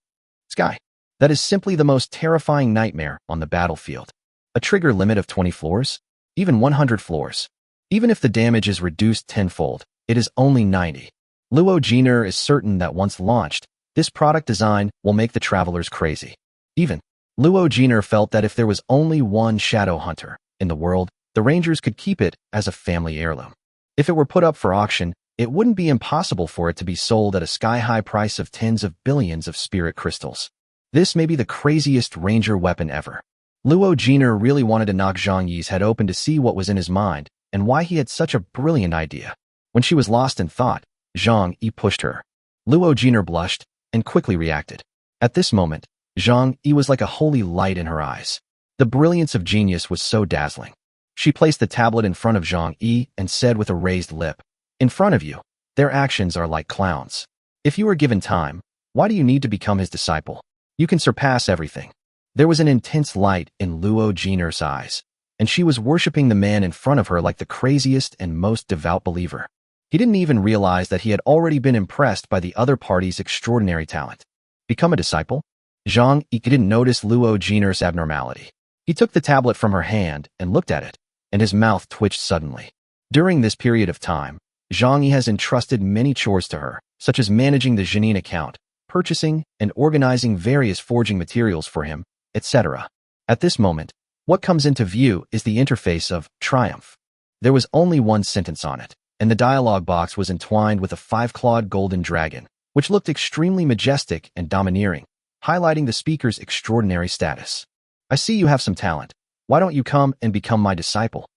Sky. That is simply the most terrifying nightmare on the battlefield. A trigger limit of 20 floors? Even 100 floors. Even if the damage is reduced tenfold, it is only 90. Luo Jiner is certain that once launched, this product design will make the travelers crazy. Even Luo Jiner felt that if there was only one Shadow Hunter in the world, the rangers could keep it as a family heirloom. If it were put up for auction, it wouldn't be impossible for it to be sold at a sky-high price of tens of billions of spirit crystals. This may be the craziest ranger weapon ever. Luo Jiner really wanted to knock Zhang Yi's head open to see what was in his mind and why he had such a brilliant idea. When she was lost in thought, Zhang Yi pushed her. Luo Jiner blushed and quickly reacted. At this moment, Zhang Yi was like a holy light in her eyes. The brilliance of genius was so dazzling. She placed the tablet in front of Zhang Yi and said with a raised lip, "In front of you, their actions are like clowns. If you are given time, why do you need to become his disciple? You can surpass everything." There was an intense light in Luo Jiner's eyes, and she was worshipping the man in front of her like the craziest and most devout believer. He didn't even realize that he had already been impressed by the other party's extraordinary talent. Become a disciple? Zhang Yi didn't notice Luo Jiner's abnormality. He took the tablet from her hand and looked at it, and his mouth twitched suddenly. During this period of time, Zhang Yi has entrusted many chores to her, such as managing the Zhenin account, purchasing and organizing various forging materials for him, etc. At this moment, what comes into view is the interface of Triumph. There was only one sentence on it, and the dialogue box was entwined with a 5-clawed golden dragon, which looked extremely majestic and domineering, highlighting the speaker's extraordinary status. "I see you have some talent. Why don't you come and become my disciple?"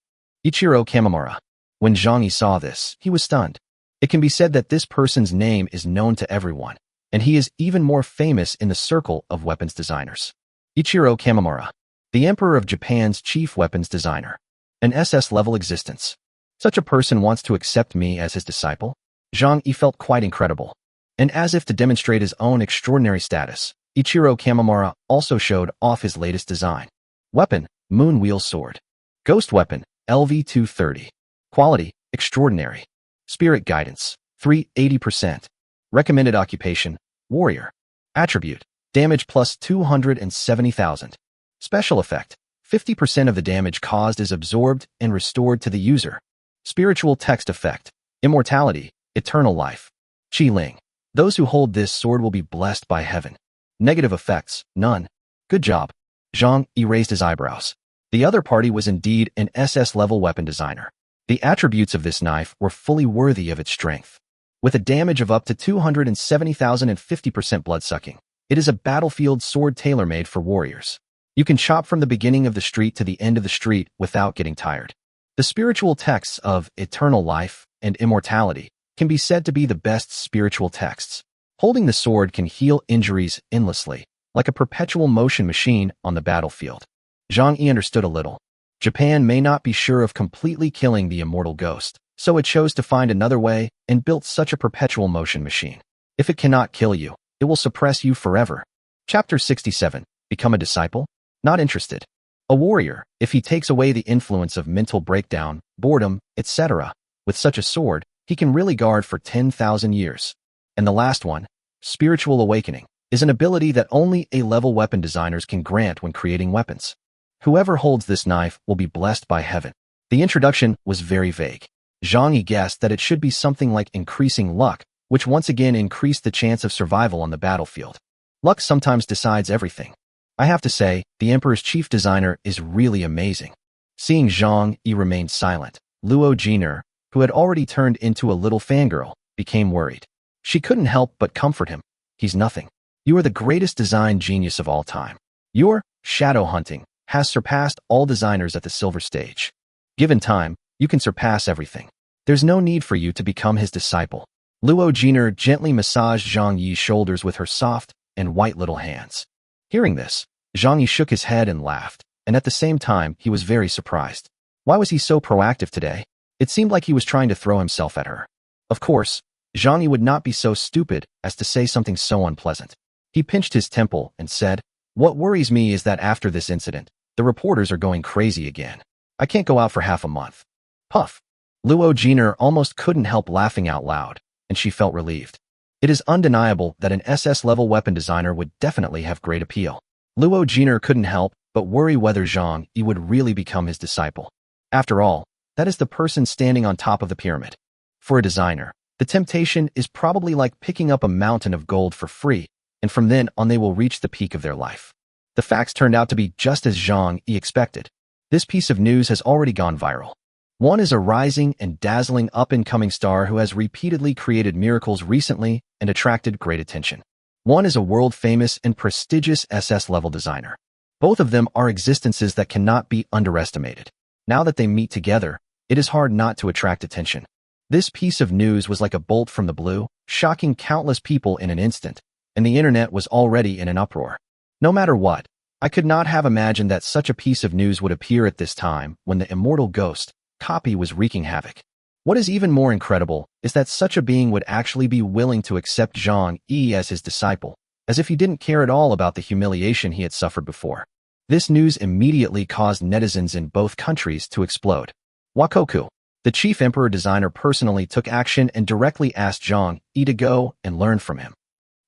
Ichiro Kamimura. When Zhang Yi saw this, he was stunned. It can be said that this person's name is known to everyone, and he is even more famous in the circle of weapons designers. Ichiro Kamimura, the Emperor of Japan's chief weapons designer. An SS-level existence. Such a person wants to accept me as his disciple? Zhang Yi felt quite incredible. And as if to demonstrate his own extraordinary status, Ichiro Kamimura also showed off his latest design. Weapon, Moon Wheel Sword. Ghost Weapon, LV-230. Quality, extraordinary. Spirit Guidance, 380%. Recommended Occupation, Warrior. Attribute, damage plus 270,000. Special Effect, 50% of the damage caused is absorbed and restored to the user. Spiritual Text Effect, Immortality, Eternal Life. Qi Ling. Those who hold this sword will be blessed by heaven. Negative effects, none. Good job. Zhang Yi raised his eyebrows. The other party was indeed an SS-level weapon designer. The attributes of this knife were fully worthy of its strength. With a damage of up to 270,000 and 50% blood-sucking, it is a battlefield sword tailor-made for warriors. You can chop from the beginning of the street to the end of the street without getting tired. The spiritual texts of eternal life and immortality can be said to be the best spiritual texts. Holding the sword can heal injuries endlessly, like a perpetual motion machine on the battlefield. Zhang Yi understood a little. Japan may not be sure of completely killing the immortal ghost, so it chose to find another way and built such a perpetual motion machine. If it cannot kill you, it will suppress you forever. Chapter 67. Become a disciple? Not interested. A warrior, if he takes away the influence of mental breakdown, boredom, etc., with such a sword, he can really guard for 10,000 years. And the last one, Spiritual Awakening, is an ability that only A-level weapon designers can grant when creating weapons. Whoever holds this knife will be blessed by heaven. The introduction was very vague. Zhang Yi guessed that it should be something like increasing luck, which once again increased the chance of survival on the battlefield. Luck sometimes decides everything. I have to say, the Emperor's chief designer is really amazing. Seeing Zhang Yi remain silent, Luo Jiner, who had already turned into a little fangirl, became worried. She couldn't help but comfort him. He's nothing. You are the greatest design genius of all time. Your shadow hunting has surpassed all designers at the silver stage. Given time, you can surpass everything. There's no need for you to become his disciple. Luo Jiner gently massaged Zhang Yi's shoulders with her soft and white little hands. Hearing this, Zhang Yi shook his head and laughed, and at the same time he was very surprised. Why was he so proactive today? It seemed like he was trying to throw himself at her. Of course, Zhang Yi would not be so stupid as to say something so unpleasant. He pinched his temple and said, "What worries me is that after this incident, the reporters are going crazy again. I can't go out for half a month." Puff. Luo Jiner almost couldn't help laughing out loud, and she felt relieved. It is undeniable that an SS-level weapon designer would definitely have great appeal. Luo Jiner couldn't help but worry whether Zhang Yi would really become his disciple. After all, that is the person standing on top of the pyramid. For a designer, the temptation is probably like picking up a mountain of gold for free, and from then on they will reach the peak of their life. The facts turned out to be just as Zhang Yi expected. This piece of news has already gone viral. One is a rising and dazzling up-and-coming star who has repeatedly created miracles recently and attracted great attention. One is a world-famous and prestigious SS-level designer. Both of them are existences that cannot be underestimated. Now that they meet together, it is hard not to attract attention. This piece of news was like a bolt from the blue, shocking countless people in an instant, and the internet was already in an uproar. No matter what, I could not have imagined that such a piece of news would appear at this time when the immortal ghost copy was wreaking havoc. What is even more incredible is that such a being would actually be willing to accept Zhang Yi as his disciple, as if he didn't care at all about the humiliation he had suffered before. This news immediately caused netizens in both countries to explode. Wakoku, the chief emperor designer, personally took action and directly asked Zhang Yi to go and learn from him.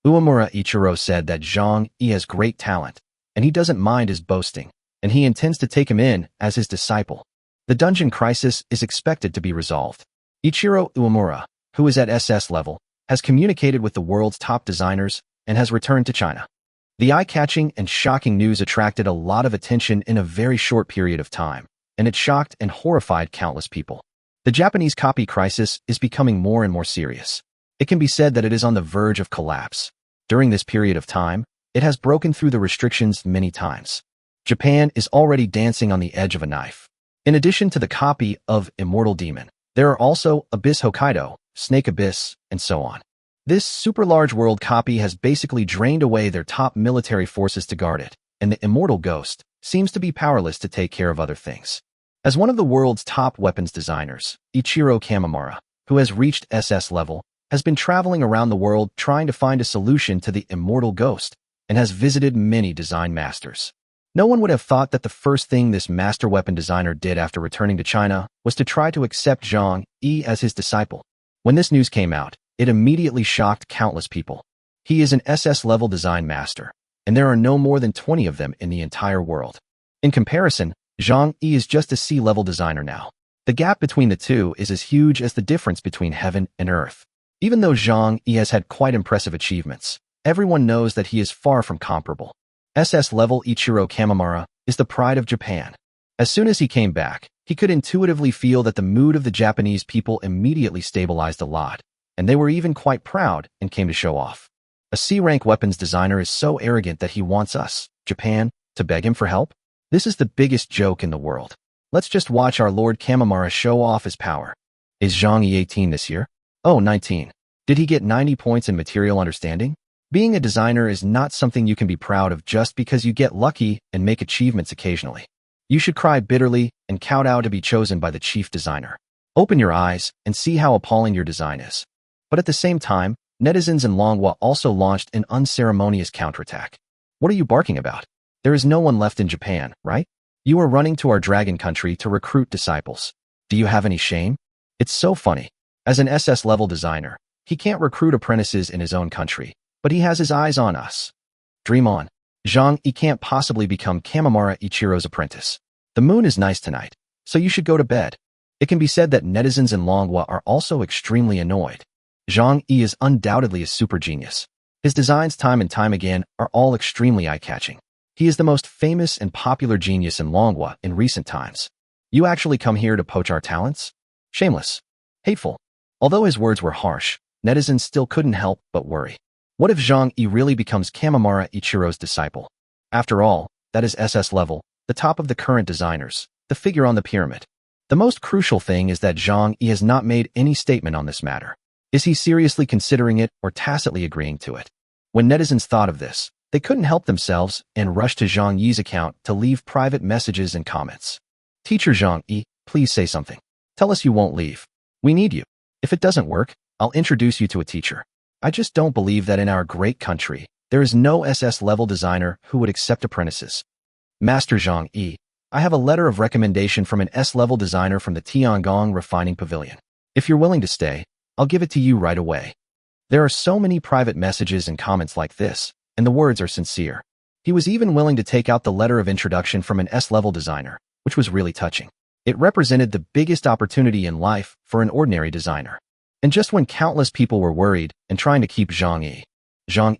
Uemura Ichiro said that Zhang Yi has great talent, and he doesn't mind his boasting, and he intends to take him in as his disciple. The dungeon crisis is expected to be resolved. Ichiro Uemura, who is at SS level, has communicated with the world's top designers and has returned to China. The eye-catching and shocking news attracted a lot of attention in a very short period of time, and it shocked and horrified countless people. The Japanese copy crisis is becoming more and more serious. It can be said that it is on the verge of collapse. During this period of time, it has broken through the restrictions many times. Japan is already dancing on the edge of a knife. In addition to the copy of Immortal Demon, there are also Abyss Hokkaido, Snake Abyss, and so on. This super large world copy has basically drained away their top military forces to guard it, and the immortal ghost seems to be powerless to take care of other things. As one of the world's top weapons designers, Ichiro Kamimura, who has reached SS level, has been traveling around the world trying to find a solution to the immortal ghost and has visited many design masters. No one would have thought that the first thing this master weapon designer did after returning to China was to try to accept Zhang Yi as his disciple. When this news came out, it immediately shocked countless people. He is an SS-level design master, and there are no more than 20 of them in the entire world. In comparison, Zhang Yi is just a C-level designer now. The gap between the two is as huge as the difference between heaven and earth. Even though Zhang Yi has had quite impressive achievements, everyone knows that he is far from comparable. SS-level Ichiro Kamimura is the pride of Japan. As soon as he came back, he could intuitively feel that the mood of the Japanese people immediately stabilized a lot, and they were even quite proud and came to show off. A C-rank weapons designer is so arrogant that he wants us, Japan, to beg him for help? This is the biggest joke in the world. Let's just watch our Lord Kamimura show off his power. Is Zhang Yi 18 this year? Oh, 19. Did he get 90 points in material understanding? Being a designer is not something you can be proud of just because you get lucky and make achievements occasionally. You should cry bitterly and kowtow to be chosen by the chief designer. Open your eyes and see how appalling your design is. But at the same time, netizens in Longwa also launched an unceremonious counterattack. What are you barking about? There is no one left in Japan, right? You are running to our dragon country to recruit disciples. Do you have any shame? It's so funny. As an SS-level designer, he can't recruit apprentices in his own country, but he has his eyes on us. Dream on. Zhang Yi can't possibly become Kamimura Ichiro's apprentice. The moon is nice tonight, so you should go to bed. It can be said that netizens in Longwa are also extremely annoyed. Zhang Yi is undoubtedly a super genius. His designs time and time again are all extremely eye-catching. He is the most famous and popular genius in Longwa in recent times. You actually come here to poach our talents? Shameless. Hateful. Although his words were harsh, netizens still couldn't help but worry. What if Zhang Yi really becomes Kamimura Ichiro's disciple? After all, that is SS level, the top of the current designers, the figure on the pyramid. The most crucial thing is that Zhang Yi has not made any statement on this matter. Is he seriously considering it or tacitly agreeing to it? When netizens thought of this, they couldn't help themselves and rushed to Zhang Yi's account to leave private messages and comments. Teacher Zhang Yi, please say something. Tell us you won't leave. We need you. If it doesn't work, I'll introduce you to a teacher. I just don't believe that in our great country, there is no SS-level designer who would accept apprentices. Master Zhang Yi, I have a letter of recommendation from an S-level designer from the Tiangong Refining Pavilion. If you're willing to stay, I'll give it to you right away. There are so many private messages and comments like this, and the words are sincere. He was even willing to take out the letter of introduction from an S-level designer, which was really touching. It represented the biggest opportunity in life for an ordinary designer. And just when countless people were worried and trying to keep Zhang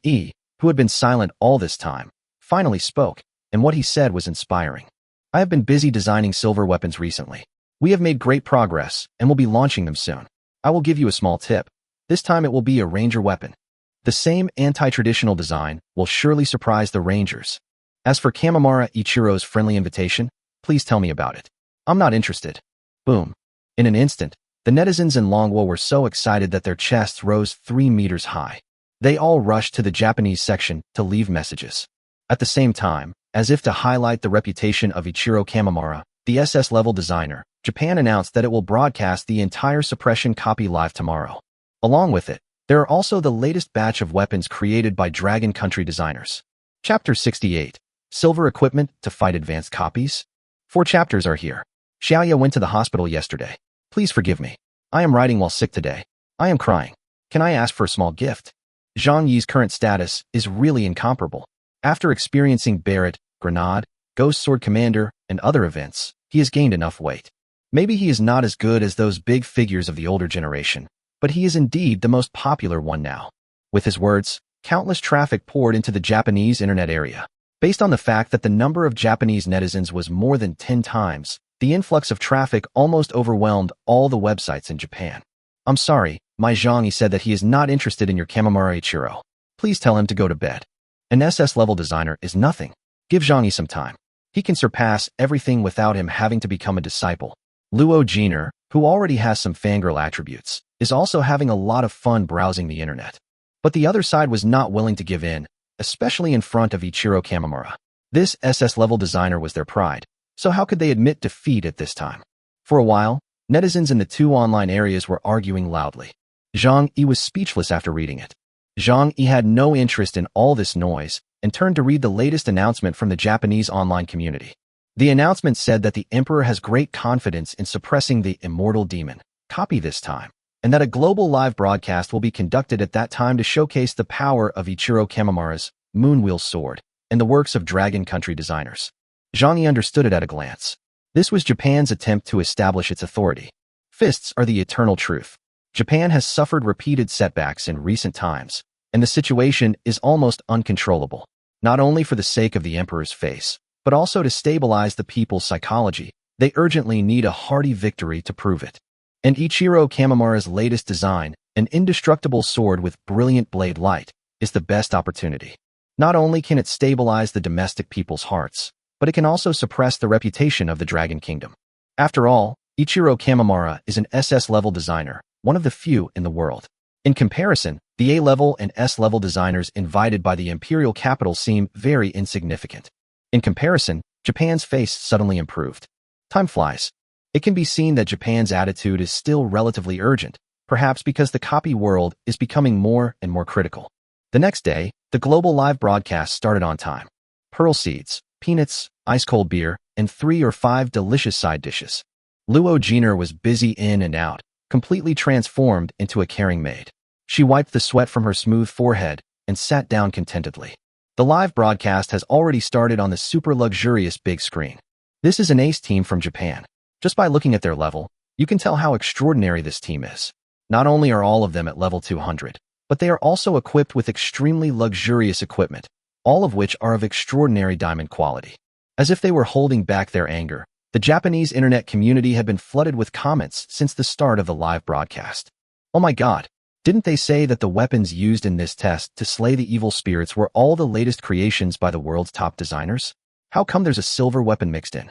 Yi, who had been silent all this time, finally spoke, and what he said was inspiring. I have been busy designing silver weapons recently. We have made great progress and will be launching them soon. I will give you a small tip. This time it will be a ranger weapon. The same anti-traditional design will surely surprise the rangers. As for Kamimura Ichiro's friendly invitation, please tell me about it. I'm not interested. Boom. In an instant, the netizens in Longwa were so excited that their chests rose 3 meters high. They all rushed to the Japanese section to leave messages. At the same time, as if to highlight the reputation of Ichiro Kamimura, the SS-level designer, Japan announced that it will broadcast the entire suppression copy live tomorrow. Along with it, there are also the latest batch of weapons created by Dragon Country designers. Chapter 68. Silver Equipment to Fight Advanced Copies? 4 chapters are here. Xiaoya went to the hospital yesterday. Please forgive me. I am writing while sick today. I am crying. Can I ask for a small gift? Zhang Yi's current status is really incomparable. After experiencing Barret, Grenade, Ghost Sword Commander, and other events, he has gained enough weight. Maybe he is not as good as those big figures of the older generation, but he is indeed the most popular one now. With his words, countless traffic poured into the Japanese internet area. Based on the fact that the number of Japanese netizens was more than 10 times, the influx of traffic almost overwhelmed all the websites in Japan. I'm sorry, my Zhang Yi said that he is not interested in your Kamimura Ichiro. Please tell him to go to bed. An SS-level designer is nothing. Give Zhang Yi some time. He can surpass everything without him having to become a disciple. Luo Jiner, who already has some fangirl attributes, is also having a lot of fun browsing the internet. But the other side was not willing to give in, especially in front of Ichiro Kamimura. This SS-level designer was their pride, so how could they admit defeat at this time? For a while, netizens in the two online areas were arguing loudly. Zhang Yi was speechless after reading it. Zhang Yi had no interest in all this noise and turned to read the latest announcement from the Japanese online community. The announcement said that the emperor has great confidence in suppressing the immortal demon copy this time, and that a global live broadcast will be conducted at that time to showcase the power of Ichiro Kamimura's Moonwheel sword and the works of Dragon Country designers. Zhang Yi understood it at a glance. This was Japan's attempt to establish its authority. Fists are the eternal truth. Japan has suffered repeated setbacks in recent times, and the situation is almost uncontrollable, not only for the sake of the emperor's face, but also to stabilize the people's psychology. They urgently need a hearty victory to prove it. And Ichiro Kamimura's latest design, an indestructible sword with brilliant blade light, is the best opportunity. Not only can it stabilize the domestic people's hearts, but it can also suppress the reputation of the Dragon Kingdom. After all, Ichiro Kamimura is an SS-level designer, one of the few in the world. In comparison, the A-level and S-level designers invited by the imperial capital seem very insignificant. In comparison, Japan's face suddenly improved. Time flies. It can be seen that Japan's attitude is still relatively urgent, perhaps because the copy world is becoming more and more critical. The next day, the global live broadcast started on time. Pearl seeds, peanuts, ice-cold beer, and 3 or 5 delicious side dishes. Luo Jiner was busy in and out, completely transformed into a caring maid. She wiped the sweat from her smooth forehead and sat down contentedly. The live broadcast has already started on the super luxurious big screen. This is an ace team from Japan. Just by looking at their level, you can tell how extraordinary this team is. Not only are all of them at level 200, but they are also equipped with extremely luxurious equipment, all of which are of extraordinary diamond quality. As if they were holding back their anger, the Japanese internet community had been flooded with comments since the start of the live broadcast. Oh my god, didn't they say that the weapons used in this test to slay the evil spirits were all the latest creations by the world's top designers? How come there's a silver weapon mixed in?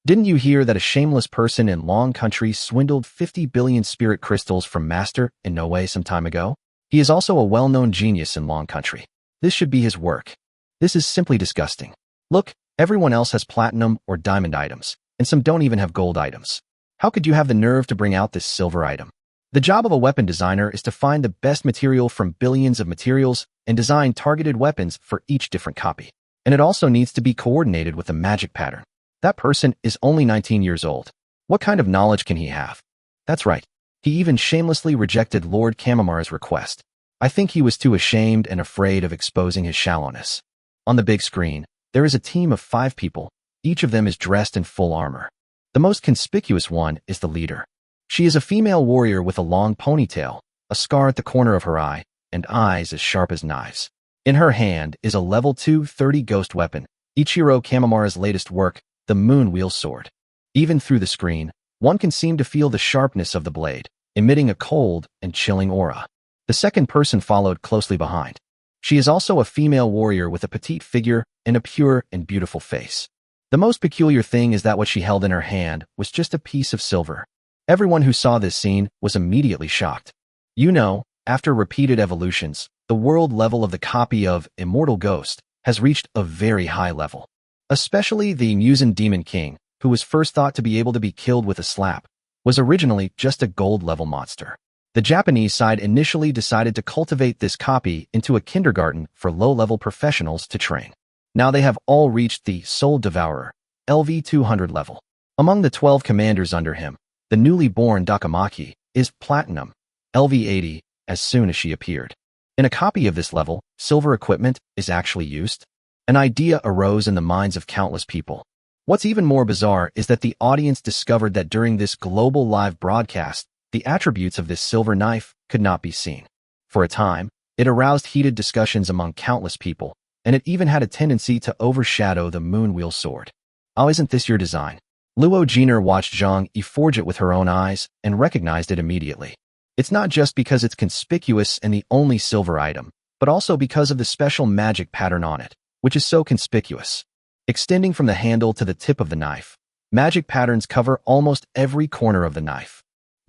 Didn't you hear that a shameless person in Long Country swindled 50 billion spirit crystals from Master Inoue some time ago? He is also a well-known genius in Long Country. This should be his work. This is simply disgusting. Look, everyone else has platinum or diamond items, and some don't even have gold items. How could you have the nerve to bring out this silver item? The job of a weapon designer is to find the best material from billions of materials and design targeted weapons for each different copy. And it also needs to be coordinated with a magic pattern. That person is only 19 years old. What kind of knowledge can he have? That's right. He even shamelessly rejected Lord Kamimura's request. I think he was too ashamed and afraid of exposing his shallowness. On the big screen, there is a team of 5 people. Each of them is dressed in full armor. The most conspicuous one is the leader. She is a female warrior with a long ponytail, a scar at the corner of her eye, and eyes as sharp as knives. In her hand is a level 230 ghost weapon, Ichiro Kamimura's latest work, the Moonwheel sword. Even through the screen, one can seem to feel the sharpness of the blade, emitting a cold and chilling aura. The second person followed closely behind. She is also a female warrior with a petite figure and a pure and beautiful face. The most peculiar thing is that what she held in her hand was just a piece of silver. Everyone who saw this scene was immediately shocked. You know, after repeated evolutions, the world level of the copy of Immortal Ghost has reached a very high level. Especially the Musen Demon King, who was first thought to be able to be killed with a slap, was originally just a gold-level monster. The Japanese side initially decided to cultivate this copy into a kindergarten for low-level professionals to train. Now they have all reached the Soul Devourer, LV 200 level. Among the 12 commanders under him, the newly born Dakamaki is Platinum, LV 80, as soon as she appeared. In a copy of this level, silver equipment is actually used. An idea arose in the minds of countless people. What's even more bizarre is that the audience discovered that during this global live broadcast, the attributes of this silver knife could not be seen. For a time, it aroused heated discussions among countless people, and it even had a tendency to overshadow the Moonwheel sword. Oh, isn't this your design? Luo Jiner watched Zhang Yi forge it with her own eyes and recognized it immediately. It's not just because it's conspicuous and the only silver item, but also because of the special magic pattern on it, which is so conspicuous. Extending from the handle to the tip of the knife, magic patterns cover almost every corner of the knife.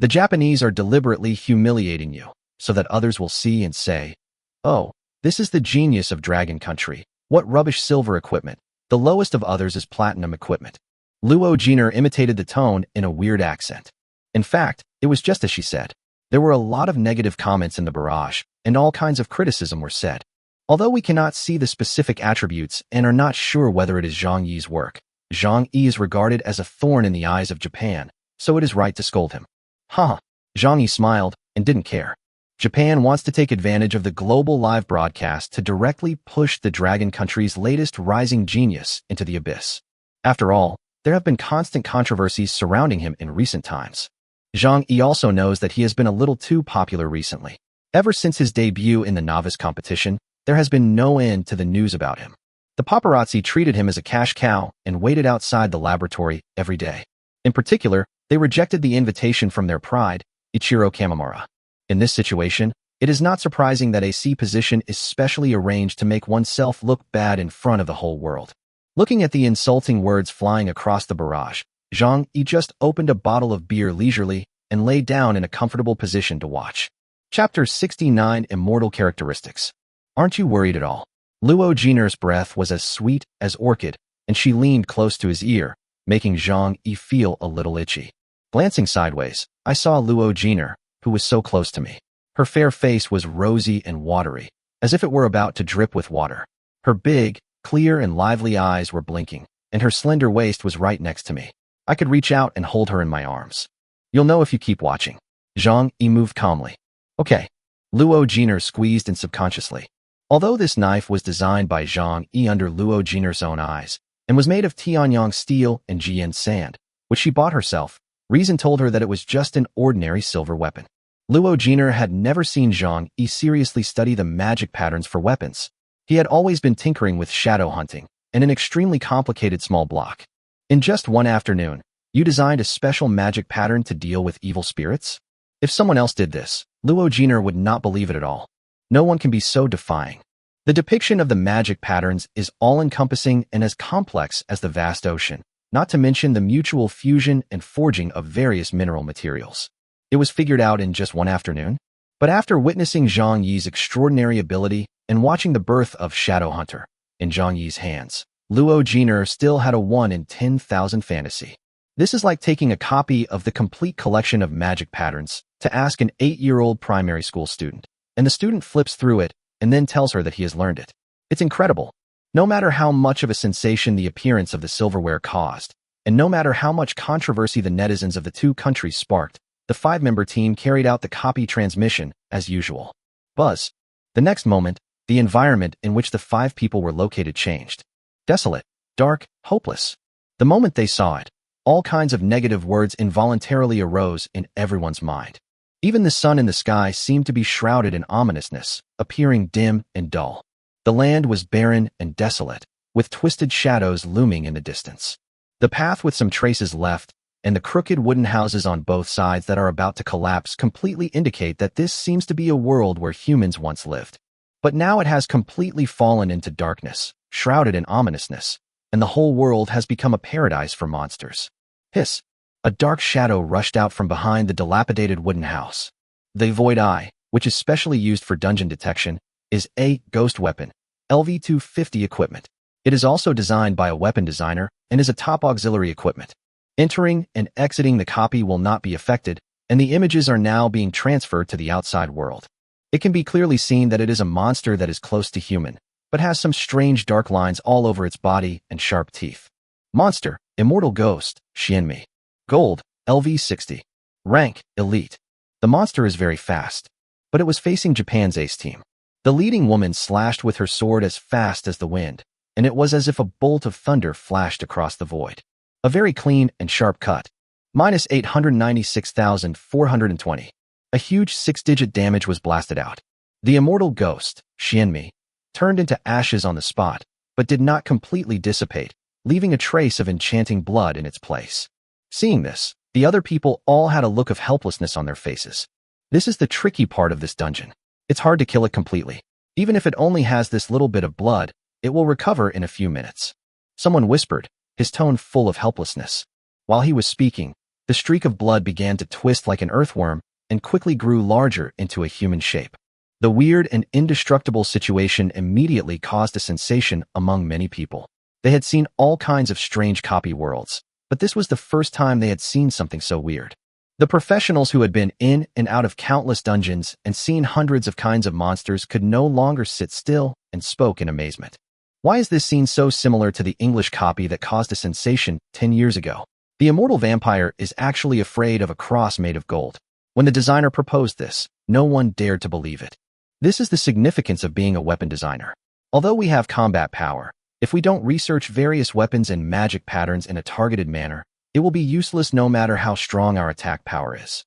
The Japanese are deliberately humiliating you, so that others will see and say, "Oh, this is the genius of Dragon Country. What rubbish silver equipment. The lowest of others is platinum equipment." Luo Jiner imitated the tone in a weird accent. In fact, it was just as she said. There were a lot of negative comments in the barrage, and all kinds of criticism were said. Although we cannot see the specific attributes and are not sure whether it is Zhang Yi's work, Zhang Yi is regarded as a thorn in the eyes of Japan, so it is right to scold him. Haha. Zhang Yi smiled and didn't care. Japan wants to take advantage of the global live broadcast to directly push the Dragon Country's latest rising genius into the abyss. After all, there have been constant controversies surrounding him in recent times. Zhang Yi also knows that he has been a little too popular recently. Ever since his debut in the novice competition, there has been no end to the news about him. The paparazzi treated him as a cash cow and waited outside the laboratory every day. In particular, they rejected the invitation from their pride, Ichiro Kamimura. In this situation, it is not surprising that a C position is specially arranged to make oneself look bad in front of the whole world. Looking at the insulting words flying across the barrage, Zhang Yi just opened a bottle of beer leisurely and lay down in a comfortable position to watch. Chapter 69 Immortal Characteristics. Aren't you worried at all? Luo Jiner's breath was as sweet as orchid, and she leaned close to his ear, making Zhang Yi feel a little itchy. Glancing sideways, I saw Luo Jiner, who was so close to me. Her fair face was rosy and watery, as if it were about to drip with water. Her big, clear and lively eyes were blinking, and her slender waist was right next to me. I could reach out and hold her in my arms. You'll know if you keep watching. Zhang Yi moved calmly. Okay. Luo Jiner squeezed in subconsciously. Although this knife was designed by Zhang Yi under Luo Jiner's own eyes, and was made of Tianyang steel and Jian sand, which she bought herself, reason told her that it was just an ordinary silver weapon. Luo Jiner had never seen Zhang Yi seriously study the magic patterns for weapons. He had always been tinkering with shadow hunting and an extremely complicated small block. In just one afternoon, you designed a special magic pattern to deal with evil spirits? If someone else did this, Luo Jiner would not believe it at all. No one can be so defying. The depiction of the magic patterns is all-encompassing and as complex as the vast ocean, not to mention the mutual fusion and forging of various mineral materials. It was figured out in just one afternoon? But after witnessing Zhang Yi's extraordinary ability and watching the birth of Shadow Hunter in Zhang Yi's hands, Luo Jiner still had a 1 in 10,000 fantasy. This is like taking a copy of the complete collection of magic patterns to ask an 8-year-old primary school student, and the student flips through it and then tells her that he has learned it. It's incredible. No matter how much of a sensation the appearance of the silverware caused, and no matter how much controversy the netizens of the two countries sparked, the 5-member team carried out the copy transmission as usual. Buzz. The next moment, the environment in which the 5 people were located changed. Desolate, dark, hopeless. The moment they saw it, all kinds of negative words involuntarily arose in everyone's mind. Even the sun in the sky seemed to be shrouded in ominousness, appearing dim and dull. The land was barren and desolate, with twisted shadows looming in the distance. The path with some traces left, and the crooked wooden houses on both sides that are about to collapse completely indicate that this seems to be a world where humans once lived. But now it has completely fallen into darkness, shrouded in ominousness, and the whole world has become a paradise for monsters. Hiss! A dark shadow rushed out from behind the dilapidated wooden house. The Void Eye, which is specially used for dungeon detection, is a ghost weapon, LV-250 equipment. It is also designed by a weapon designer and is a top auxiliary equipment. Entering and exiting the copy will not be affected, and the images are now being transferred to the outside world. It can be clearly seen that it is a monster that is close to human, but has some strange dark lines all over its body and sharp teeth. Monster, Immortal Ghost, Xianmi. Gold, LV-60. Rank, Elite. The monster is very fast, but it was facing Japan's ace team. The leading woman slashed with her sword as fast as the wind, and it was as if a bolt of thunder flashed across the void. A very clean and sharp cut. Minus 896,420. A huge 6-digit damage was blasted out. The Immortal Ghost, Xianmi, turned into ashes on the spot, but did not completely dissipate, leaving a trace of enchanting blood in its place. Seeing this, the other people all had a look of helplessness on their faces. This is the tricky part of this dungeon. It's hard to kill it completely. Even if it only has this little bit of blood, it will recover in a few minutes. Someone whispered, his tone full of helplessness. While he was speaking, the The streak of blood began to twist like an earthworm and quickly grew larger into a human shape. The weird and indestructible situation immediately caused a sensation among many people. They had seen all kinds of strange copy worlds, but this was the first time they had seen something so weird. The professionals who had been in and out of countless dungeons and seen hundreds of kinds of monsters could no longer sit still and spoke in amazement. Why is this scene so similar to the English copy that caused a sensation 10 years ago? The immortal vampire is actually afraid of a cross made of gold. When the designer proposed this, no one dared to believe it. This is the significance of being a weapon designer. Although we have combat power, if we don't research various weapons and magic patterns in a targeted manner, it will be useless no matter how strong our attack power is.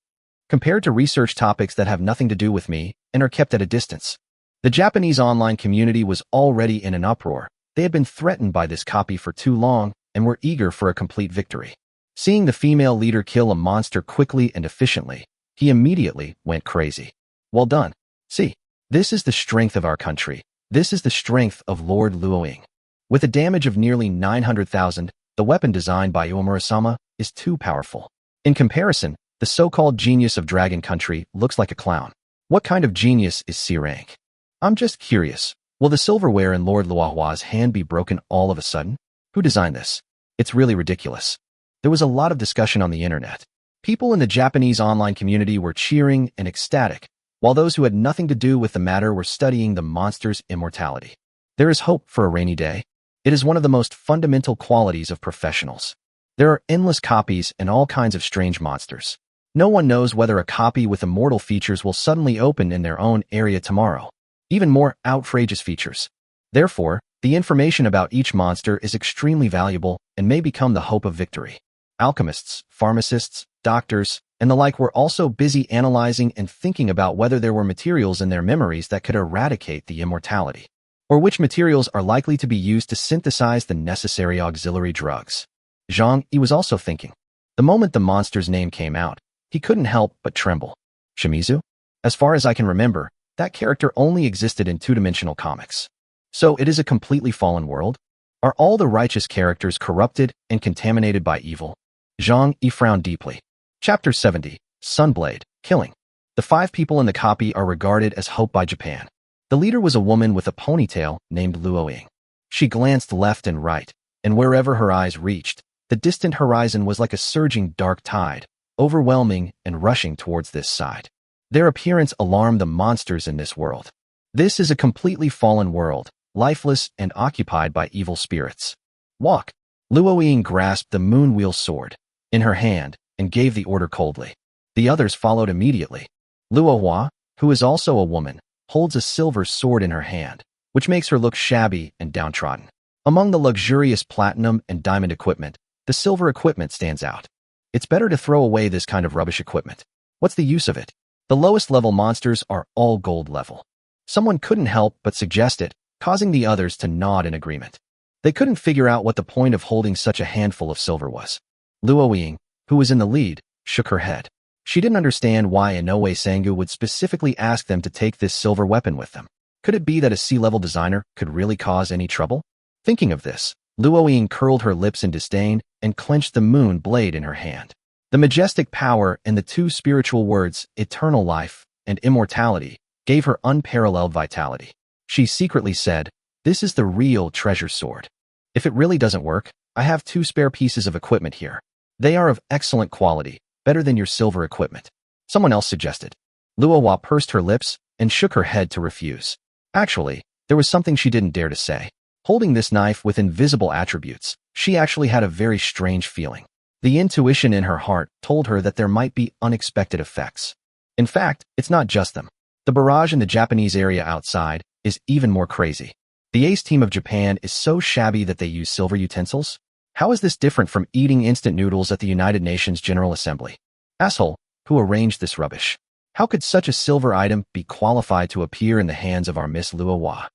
Compared to research topics that have nothing to do with me and are kept at a distance, the Japanese online community was already in an uproar. They had been threatened by this copy for too long and were eager for a complete victory. Seeing the female leader kill a monster quickly and efficiently, he immediately went crazy. Well done. See, this is the strength of our country. This is the strength of Lord Luoying. With a damage of nearly 900,000, the weapon designed by Uemura-sama is too powerful. In comparison, the so-called genius of Dragon Country looks like a clown. What kind of genius is C rank? I'm just curious. Will the silverware in Lord Luohua's hand be broken all of a sudden? Who designed this? It's really ridiculous. There was a lot of discussion on the internet. People in the Japanese online community were cheering and ecstatic, while those who had nothing to do with the matter were studying the monster's immortality. There is hope for a rainy day. It is one of the most fundamental qualities of professionals. There are endless copies and all kinds of strange monsters. No one knows whether a copy with immortal features will suddenly open in their own area tomorrow. Even more outrageous features. Therefore, the information about each monster is extremely valuable and may become the hope of victory. Alchemists, pharmacists, doctors, and the like were also busy analyzing and thinking about whether there were materials in their memories that could eradicate the immortality, or which materials are likely to be used to synthesize the necessary auxiliary drugs. Zhang Yi was also thinking. The moment the monster's name came out, he couldn't help but tremble. Shimizu? As far as I can remember, that character only existed in two-dimensional comics. So it is a completely fallen world? Are all the righteous characters corrupted and contaminated by evil? Zhang Yi frowned deeply. Chapter 70, Sunblade, Killing. The 5 people in the copy are regarded as hope by Japan. The leader was a woman with a ponytail named Luoying. She glanced left and right, and wherever her eyes reached, the distant horizon was like a surging dark tide, overwhelming and rushing towards this side. Their appearance alarmed the monsters in this world. This is a completely fallen world, lifeless and occupied by evil spirits. Walk. Luoying grasped the moonwheel sword in her hand and gave the order coldly. The others followed immediately. Luohua, who is also a woman, holds a silver sword in her hand, which makes her look shabby and downtrodden. Among the luxurious platinum and diamond equipment, the silver equipment stands out. It's better to throw away this kind of rubbish equipment. What's the use of it? The lowest level monsters are all gold level. Someone couldn't help but suggest it, causing the others to nod in agreement. They couldn't figure out what the point of holding such a handful of silver was. Luoying, who was in the lead, shook her head. She didn't understand why Inoue Sangu would specifically ask them to take this silver weapon with them. Could it be that a C-level designer could really cause any trouble? Thinking of this, Luoying curled her lips in disdain and clenched the moon blade in her hand. The majestic power and the 2 spiritual words, eternal life and immortality, gave her unparalleled vitality. She secretly said, "This is the real treasure sword. If it really doesn't work, I have 2 spare pieces of equipment here. They are of excellent quality, better than your silver equipment." Someone else suggested. Luohua pursed her lips and shook her head to refuse. Actually, there was something she didn't dare to say. Holding this knife with invisible attributes, she actually had a very strange feeling. The intuition in her heart told her that there might be unexpected effects. In fact, it's not just them. The barrage in the Japanese area outside is even more crazy. The ace team of Japan is so shabby that they use silver utensils? How is this different from eating instant noodles at the United Nations General Assembly? Asshole, who arranged this rubbish? How could such a silver item be qualified to appear in the hands of our Miss Luohua?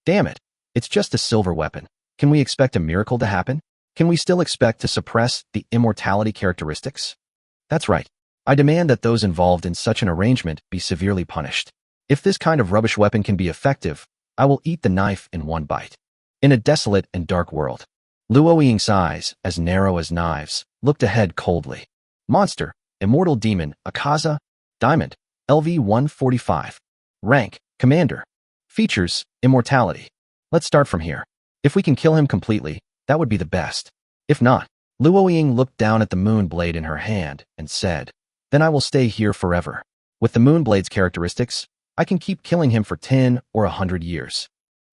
Damn it, it's just a silver weapon. Can we expect a miracle to happen? Can we still expect to suppress the immortality characteristics? That's right. I demand that those involved in such an arrangement be severely punished. If this kind of rubbish weapon can be effective, I will eat the knife in one bite. In a desolate and dark world, Luoying's eyes, as narrow as knives, looked ahead coldly. Monster, Immortal Demon, Akaza, Diamond, LV-145. Rank, Commander. Features, Immortality. Let's start from here. If we can kill him completely, that would be the best. If not, Luo Ying looked down at the moon blade in her hand and said, then I will stay here forever. With the moon blade's characteristics, I can keep killing him for 10 or 100 years.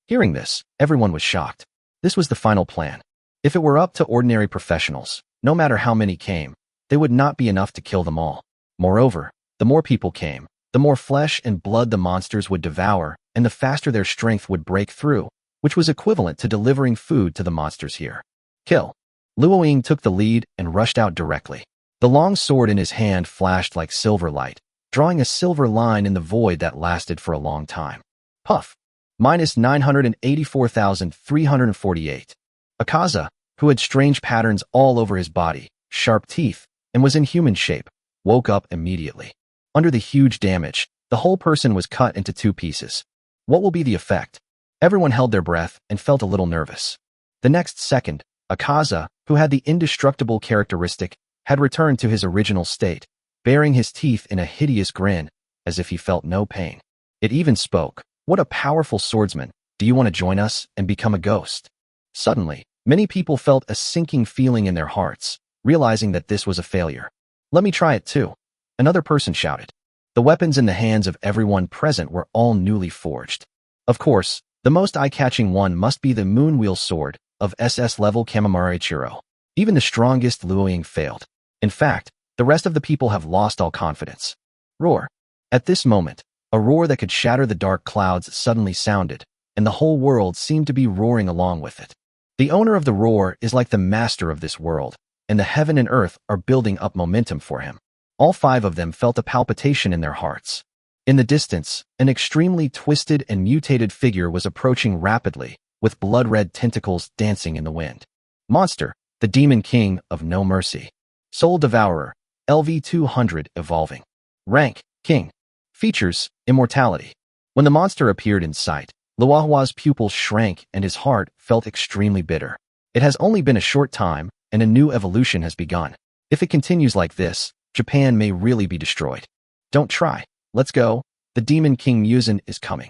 Hearing this, everyone was shocked. This was the final plan. If it were up to ordinary professionals, no matter how many came, they would not be enough to kill them all. Moreover, the more people came, the more flesh and blood the monsters would devour, and the faster their strength would break through, which was equivalent to delivering food to the monsters here. Kill. Luo Ying took the lead and rushed out directly. The long sword in his hand flashed like silver light, drawing a silver line in the void that lasted for a long time. Puff. Minus 984,348. Akaza, who had strange patterns all over his body, sharp teeth, and was in human shape, woke up immediately. Under the huge damage, the whole person was cut into 2 pieces. What will be the effect? Everyone held their breath and felt a little nervous. The next second, Akaza, who had the indestructible characteristic, had returned to his original state, baring his teeth in a hideous grin, as if he felt no pain. It even spoke. What a powerful swordsman. Do you want to join us and become a ghost? Suddenly, many people felt a sinking feeling in their hearts, realizing that this was a failure. Let me try it too. Another person shouted. The weapons in the hands of everyone present were all newly forged. Of course, the most eye-catching one must be the Moonwheel Sword of SS level Kamimare Ichiro. Even the strongest Luo Ying failed. In fact, the rest of the people have lost all confidence. Roar. At this moment, a roar that could shatter the dark clouds suddenly sounded, and the whole world seemed to be roaring along with it. The owner of the roar is like the master of this world, and the heaven and earth are building up momentum for him. All 5 of them felt a palpitation in their hearts. In the distance, an extremely twisted and mutated figure was approaching rapidly, with blood-red tentacles dancing in the wind. Monster, the Demon King of No Mercy. Soul Devourer, LV-200 evolving. Rank, King. Features, Immortality. When the monster appeared in sight, Luohua's pupils shrank and his heart felt extremely bitter. It has only been a short time, and a new evolution has begun. If it continues like this, Japan may really be destroyed. Don't try. Let's go. The Demon King Muzan is coming.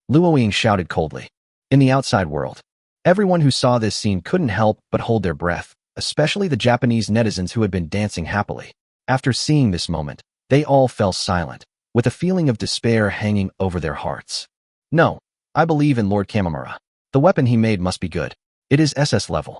Luo Ying shouted coldly. In the outside world, everyone who saw this scene couldn't help but hold their breath, especially the Japanese netizens who had been dancing happily. After seeing this moment, they all fell silent, with a feeling of despair hanging over their hearts. No, I believe in Lord Kamimura. The weapon he made must be good. It is SS level.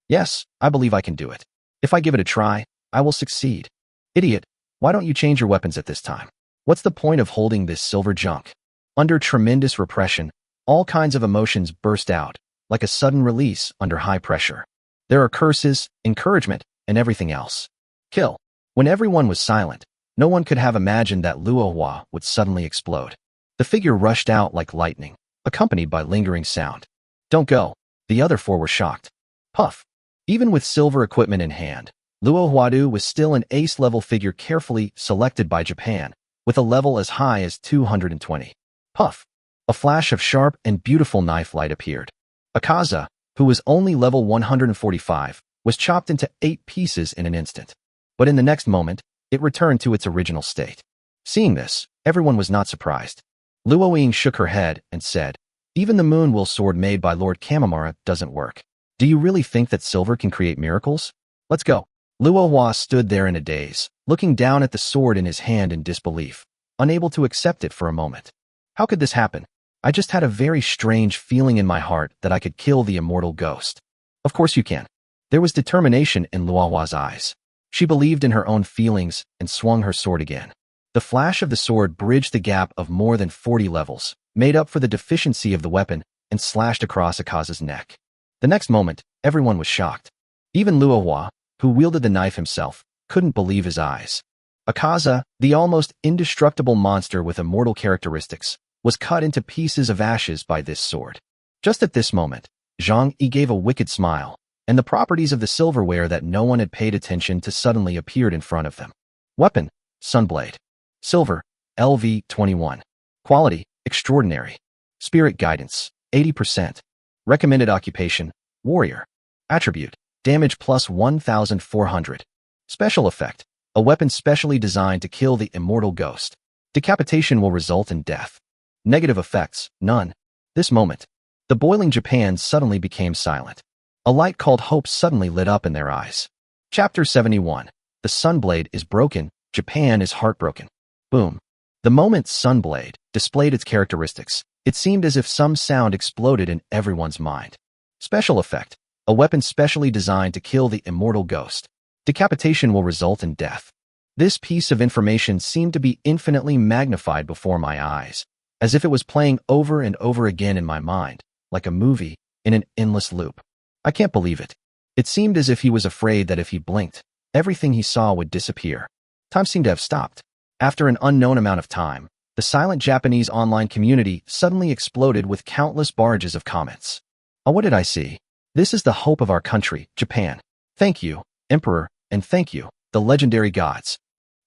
Yes, I believe I can do it. If I give it a try, I will succeed. Idiot, why don't you change your weapons at this time? What's the point of holding this silver junk? Under tremendous repression, all kinds of emotions burst out, like a sudden release under high pressure. There are curses, encouragement, and everything else. Kill. When everyone was silent, no one could have imagined that Luohua would suddenly explode. The figure rushed out like lightning, accompanied by lingering sound. Don't go. The other 4 were shocked. Puff. Even with silver equipment in hand, Luo Huadu was still an ace-level figure carefully selected by Japan, with a level as high as 220. Puff. A flash of sharp and beautiful knife light appeared. Akaza, who was only level 145, was chopped into 8 pieces in an instant. But in the next moment, it returned to its original state. Seeing this, everyone was not surprised. Luo Ying shook her head and said, even the Moonwheel Sword made by Lord Kamimura doesn't work. Do you really think that silver can create miracles? Let's go. Luo Hua stood there in a daze, looking down at the sword in his hand in disbelief, unable to accept it for a moment. How could this happen? I just had a very strange feeling in my heart that I could kill the immortal ghost. Of course you can. There was determination in Luo Hua's eyes. She believed in her own feelings and swung her sword again. The flash of the sword bridged the gap of more than 40 levels, made up for the deficiency of the weapon, and slashed across Akaza's neck. The next moment, everyone was shocked. Even Luo Hua, who wielded the knife himself, couldn't believe his eyes. Akaza, the almost indestructible monster with immortal characteristics, was cut into pieces of ashes by this sword. Just at this moment, Zhang Yi gave a wicked smile, and the properties of the silverware that no one had paid attention to suddenly appeared in front of them. Weapon, Sunblade. Silver, LV-21. Quality, extraordinary. Spirit guidance, 80%. Recommended occupation, warrior. Attribute, damage plus 1,400. Special effect, a weapon specially designed to kill the immortal ghost. Decapitation will result in death. Negative effects, none. This moment, the boiling Japan suddenly became silent. A light called hope suddenly lit up in their eyes. Chapter 71. The Sunblade is broken, Japan is heartbroken. Boom. The moment Sunblade displayed its characteristics, it seemed as if some sound exploded in everyone's mind. Special effect, a weapon specially designed to kill the immortal ghost. Decapitation will result in death. This piece of information seemed to be infinitely magnified before my eyes, as if it was playing over and over again in my mind, like a movie, in an endless loop. I can't believe it. It seemed as if he was afraid that if he blinked, everything he saw would disappear. Time seemed to have stopped. After an unknown amount of time, the silent Japanese online community suddenly exploded with countless barrages of comments. Oh, what did I see? This is the hope of our country, Japan. Thank you, Emperor, and thank you, the legendary gods.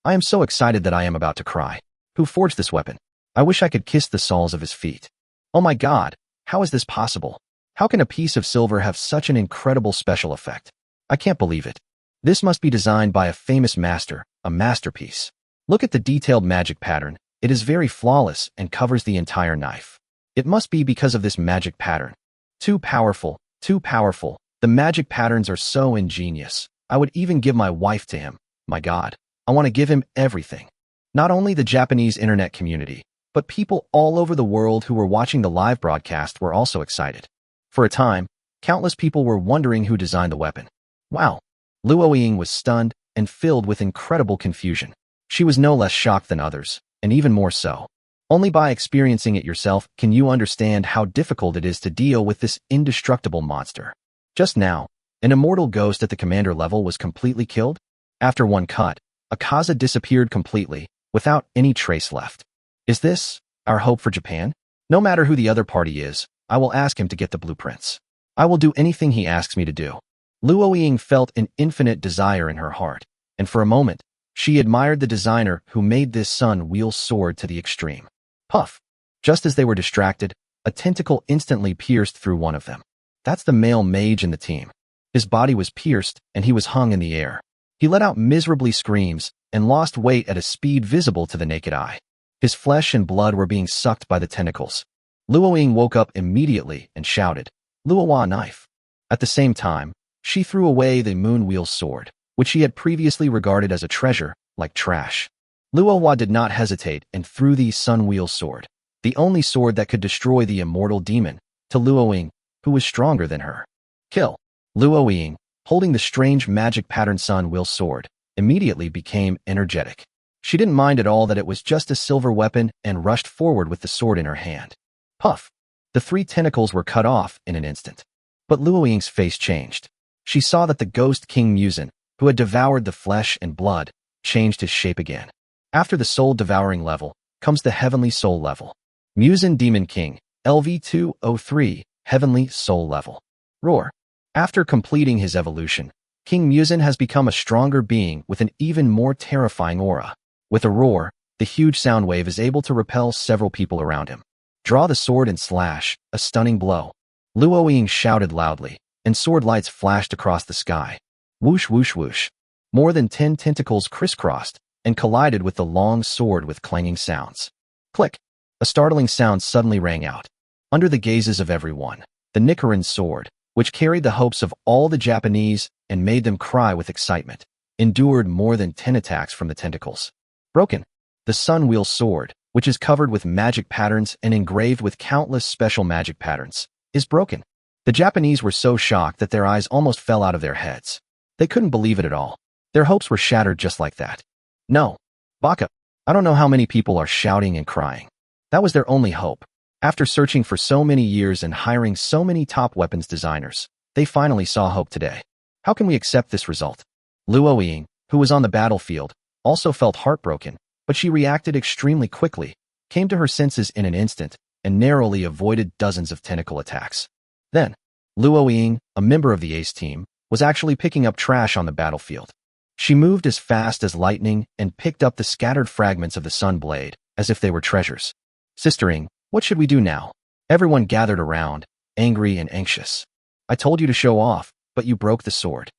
I am so excited that I am about to cry. Who forged this weapon? I wish I could kiss the soles of his feet. Oh my God, how is this possible? How can a piece of silver have such an incredible special effect? I can't believe it. This must be designed by a famous master, a masterpiece. Look at the detailed magic pattern. It is very flawless and covers the entire knife. It must be because of this magic pattern. Too powerful, too powerful. The magic patterns are so ingenious. I would even give my wife to him. My God, I want to give him everything. Not only the Japanese internet community, but people all over the world who were watching the live broadcast were also excited. For a time, countless people were wondering who designed the weapon. Wow. Luo Ying was stunned and filled with incredible confusion. She was no less shocked than others, and even more so. Only by experiencing it yourself can you understand how difficult it is to deal with this indestructible monster. Just now, an immortal ghost at the commander level was completely killed. After one cut, Akaza disappeared completely, without any trace left. Is this our hope for Japan? No matter who the other party is, I will ask him to get the blueprints. I will do anything he asks me to do. Luo Ying felt an infinite desire in her heart, and for a moment, she admired the designer who made this sun-wheel sword to the extreme. Puff! Just as they were distracted, a tentacle instantly pierced through one of them. That's the male mage in the team. His body was pierced, and he was hung in the air. He let out miserably screams and lost weight at a speed visible to the naked eye. His flesh and blood were being sucked by the tentacles. Luo Ying woke up immediately and shouted, "Luowa knife." At the same time, she threw away the moon-wheel sword, which she had previously regarded as a treasure, like trash. Luowa did not hesitate and threw the sun-wheel sword, the only sword that could destroy the immortal demon, to Luo Ying, who was stronger than her. Kill. Luo Ying, holding the strange magic pattern sun-wheel sword, immediately became energetic. She didn't mind at all that it was just a silver weapon and rushed forward with the sword in her hand. Puff! The three tentacles were cut off in an instant. But Luo Ying's face changed. She saw that the ghost King Muzin, who had devoured the flesh and blood, changed his shape again. After the soul-devouring level, comes the heavenly soul level. Muzin Demon King, LV203, heavenly soul level. Roar. After completing his evolution, King Muzin has become a stronger being with an even more terrifying aura. With a roar, the huge sound wave is able to repel several people around him. Draw the sword and slash, a stunning blow. Luo Ying shouted loudly, and sword lights flashed across the sky. Whoosh whoosh whoosh. More than 10 tentacles crisscrossed and collided with the long sword with clanging sounds. Click. A startling sound suddenly rang out. Under the gazes of everyone, the Nichiren sword, which carried the hopes of all the Japanese and made them cry with excitement, endured more than 10 attacks from the tentacles. Broken. The sun-wheel sword, which is covered with magic patterns and engraved with countless special magic patterns, is broken. The Japanese were so shocked that their eyes almost fell out of their heads. They couldn't believe it at all. Their hopes were shattered just like that. No. Baka. I don't know how many people are shouting and crying. That was their only hope. After searching for so many years and hiring so many top weapons designers, they finally saw hope today. How can we accept this result? Luo Ying, who was on the battlefield, also felt heartbroken, but she reacted extremely quickly, came to her senses in an instant, and narrowly avoided dozens of tentacle attacks. Then, Luo Ying, a member of the Ace team, was actually picking up trash on the battlefield. She moved as fast as lightning and picked up the scattered fragments of the sun blade, as if they were treasures. Sister Ying, what should we do now? Everyone gathered around, angry and anxious. I told you to show off, but you broke the sword.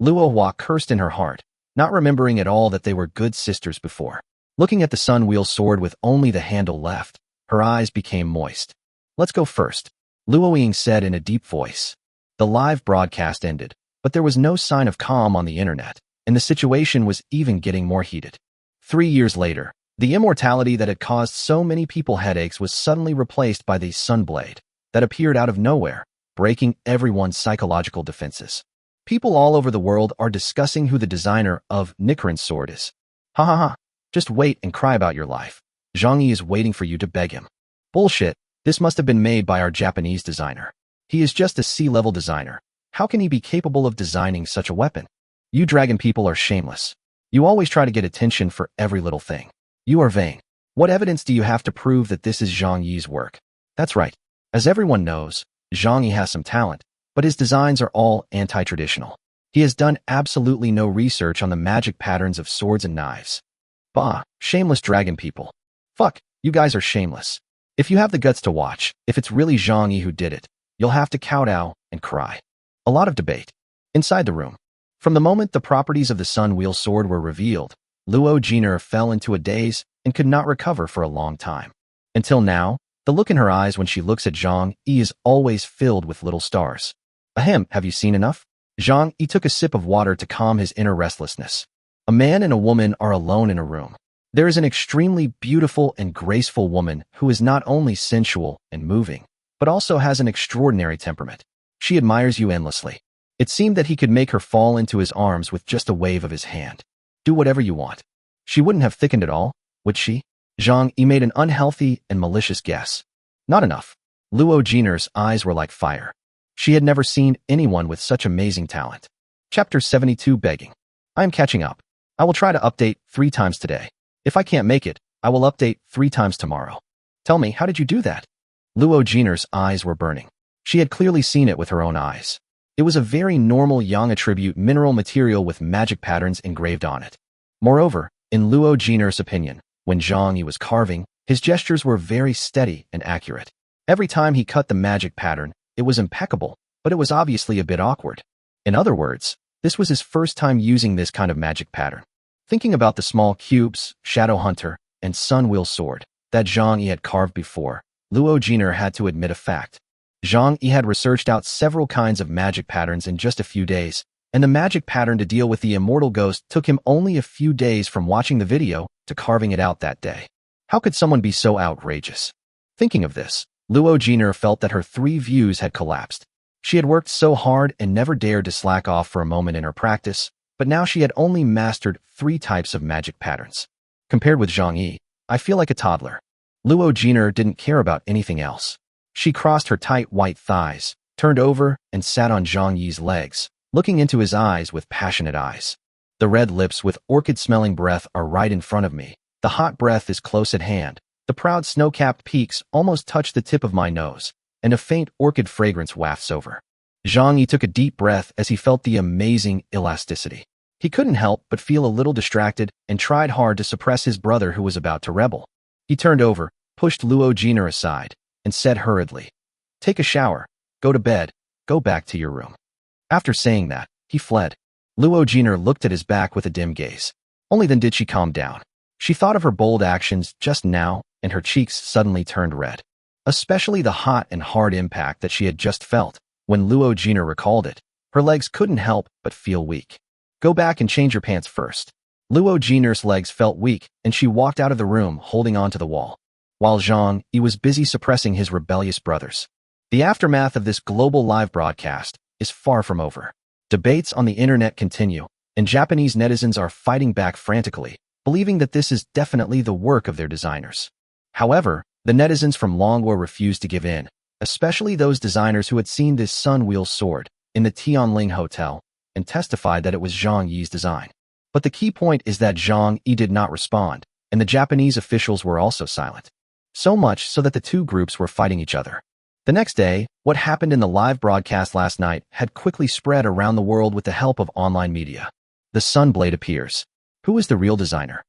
Luo Hua cursed in her heart. not remembering at all that they were good sisters before. Looking at the sun wheel sword with only the handle left, her eyes became moist. "Let's go first," Luo Ying said in a deep voice. The live broadcast ended, but there was no sign of calm on the internet, and the situation was even getting more heated. 3 years later, the immortality that had caused so many people headaches was suddenly replaced by the sunblade that appeared out of nowhere, breaking everyone's psychological defenses. People all over the world are discussing who the designer of Nichiren's sword is. Ha ha ha. Just wait and cry about your life. Zhang Yi is waiting for you to beg him. Bullshit. This must have been made by our Japanese designer. He is just a C-level designer. How can he be capable of designing such a weapon? You dragon people are shameless. You always try to get attention for every little thing. You are vain. What evidence do you have to prove that this is Zhang Yi's work? That's right. As everyone knows, Zhang Yi has some talent, but his designs are all anti-traditional. He has done absolutely no research on the magic patterns of swords and knives. Bah, shameless dragon people. Fuck, you guys are shameless. If you have the guts to watch, if it's really Zhang Yi who did it, you'll have to kowtow and cry. A lot of debate. Inside the room. From the moment the properties of the sun wheel sword were revealed, Luo Jiner fell into a daze and could not recover for a long time. Until now, the look in her eyes when she looks at Zhang Yi is always filled with little stars. Ahem, have you seen enough? Zhang Yi took a sip of water to calm his inner restlessness. A man and a woman are alone in a room. There is an extremely beautiful and graceful woman who is not only sensual and moving, but also has an extraordinary temperament. She admires you endlessly. It seemed that he could make her fall into his arms with just a wave of his hand. Do whatever you want. She wouldn't have thickened at all, would she? Zhang Yi made an unhealthy and malicious guess. Not enough. Luo Jiner's eyes were like fire. She had never seen anyone with such amazing talent. Chapter 72 Begging. I am catching up. I will try to update 3 times today. If I can't make it, I will update 3 times tomorrow. Tell me, how did you do that? Luo Jiner's eyes were burning. She had clearly seen it with her own eyes. It was a very normal yang attribute mineral material with magic patterns engraved on it. Moreover, in Luo Jiner's opinion, when Zhang Yi was carving, his gestures were very steady and accurate. Every time he cut the magic pattern, it was impeccable, but it was obviously a bit awkward. In other words, this was his first time using this kind of magic pattern. Thinking about the small cubes, Shadow Hunter, and Sun Wheel Sword that Zhang Yi had carved before, Luo Jiner had to admit a fact. Zhang Yi had researched out several kinds of magic patterns in just a few days, and the magic pattern to deal with the immortal ghost took him only a few days from watching the video to carving it out that day. How could someone be so outrageous? Thinking of this, Luo Jiner felt that her 3 views had collapsed. She had worked so hard and never dared to slack off for a moment in her practice, but now she had only mastered 3 types of magic patterns. Compared with Zhang Yi, I feel like a toddler. Luo Jiner didn't care about anything else. She crossed her tight white thighs, turned over, and sat on Zhang Yi's legs, looking into his eyes with passionate eyes. The red lips with orchid-smelling breath are right in front of me. The hot breath is close at hand. The proud snow-capped peaks almost touch the tip of my nose, and a faint orchid fragrance wafts over. Zhang Yi took a deep breath as he felt the amazing elasticity. He couldn't help but feel a little distracted and tried hard to suppress his brother who was about to rebel. He turned over, pushed Luo Jiner aside, and said hurriedly, "Take a shower, go to bed, go back to your room." After saying that, he fled. Luo Jiner looked at his back with a dim gaze. Only then did she calm down. She thought of her bold actions just now, and her cheeks suddenly turned red. Especially the hot and hard impact that she had just felt. When Luo Jiner recalled it, her legs couldn't help but feel weak. Go back and change your pants first. Luo Jiner's legs felt weak, and she walked out of the room holding onto the wall, while Zhang Yi was busy suppressing his rebellious brothers. The aftermath of this global live broadcast is far from over. Debates on the internet continue, and Japanese netizens are fighting back frantically, believing that this is definitely the work of their designers. However, the netizens from Longwa refused to give in, especially those designers who had seen this sun wheel sword in the Tianling Hotel and testified that it was Zhang Yi's design. But the key point is that Zhang Yi did not respond, and the Japanese officials were also silent. So much so that the 2 groups were fighting each other. The next day, what happened in the live broadcast last night had quickly spread around the world with the help of online media. The Sunblade appears. Who is the real designer?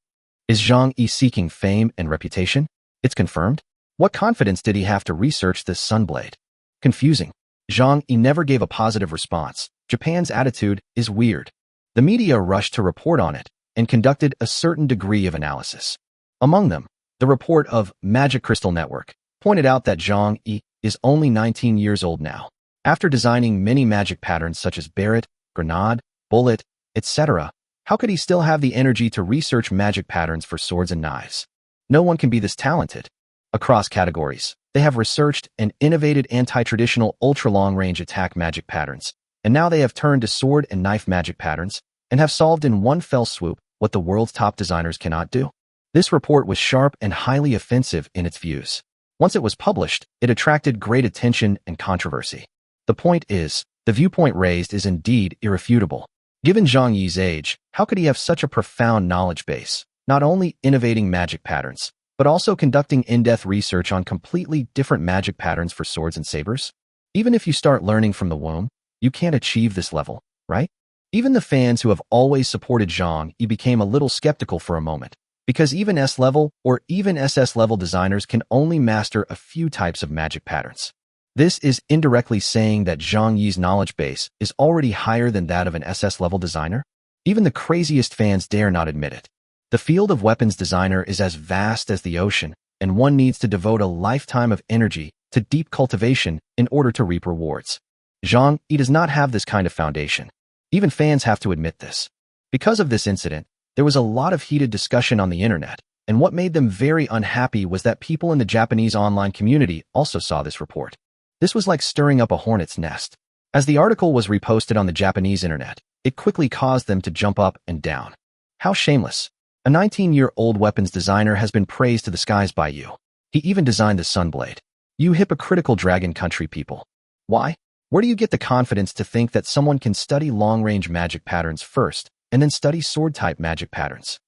Is Zhang Yi seeking fame and reputation? It's confirmed. What confidence did he have to research this Sunblade? Confusing. Zhang Yi never gave a positive response. Japan's attitude is weird. The media rushed to report on it and conducted a certain degree of analysis. Among them, the report of Magic Crystal Network pointed out that Zhang Yi is only 19 years old now. After designing many magic patterns such as Barret, Grenade, Bullet, etc., how could he still have the energy to research magic patterns for swords and knives? No one can be this talented. Across categories, they have researched and innovated anti-traditional ultra-long-range attack magic patterns, and now they have turned to sword and knife magic patterns and have solved in one fell swoop what the world's top designers cannot do. This report was sharp and highly offensive in its views. Once it was published, it attracted great attention and controversy. The point is, the viewpoint raised is indeed irrefutable. Given Zhang Yi's age, how could he have such a profound knowledge base, not only innovating magic patterns, but also conducting in-depth research on completely different magic patterns for swords and sabers? Even if you start learning from the womb, you can't achieve this level, right? Even the fans who have always supported Zhang Yi became a little skeptical for a moment, because even S-level or even SS-level designers can only master a few types of magic patterns. This is indirectly saying that Zhang Yi's knowledge base is already higher than that of an SS-level designer. Even the craziest fans dare not admit it. The field of weapons designer is as vast as the ocean, and one needs to devote a lifetime of energy to deep cultivation in order to reap rewards. Zhang Yi does not have this kind of foundation. Even fans have to admit this. Because of this incident, there was a lot of heated discussion on the internet, and what made them very unhappy was that people in the Japanese online community also saw this report. This was like stirring up a hornet's nest. As the article was reposted on the Japanese internet, it quickly caused them to jump up and down. How shameless. A 19-year-old weapons designer has been praised to the skies by you. He even designed the Sunblade. You hypocritical dragon country people. Why? Where do you get the confidence to think that someone can study long-range magic patterns first, and then study sword-type magic patterns?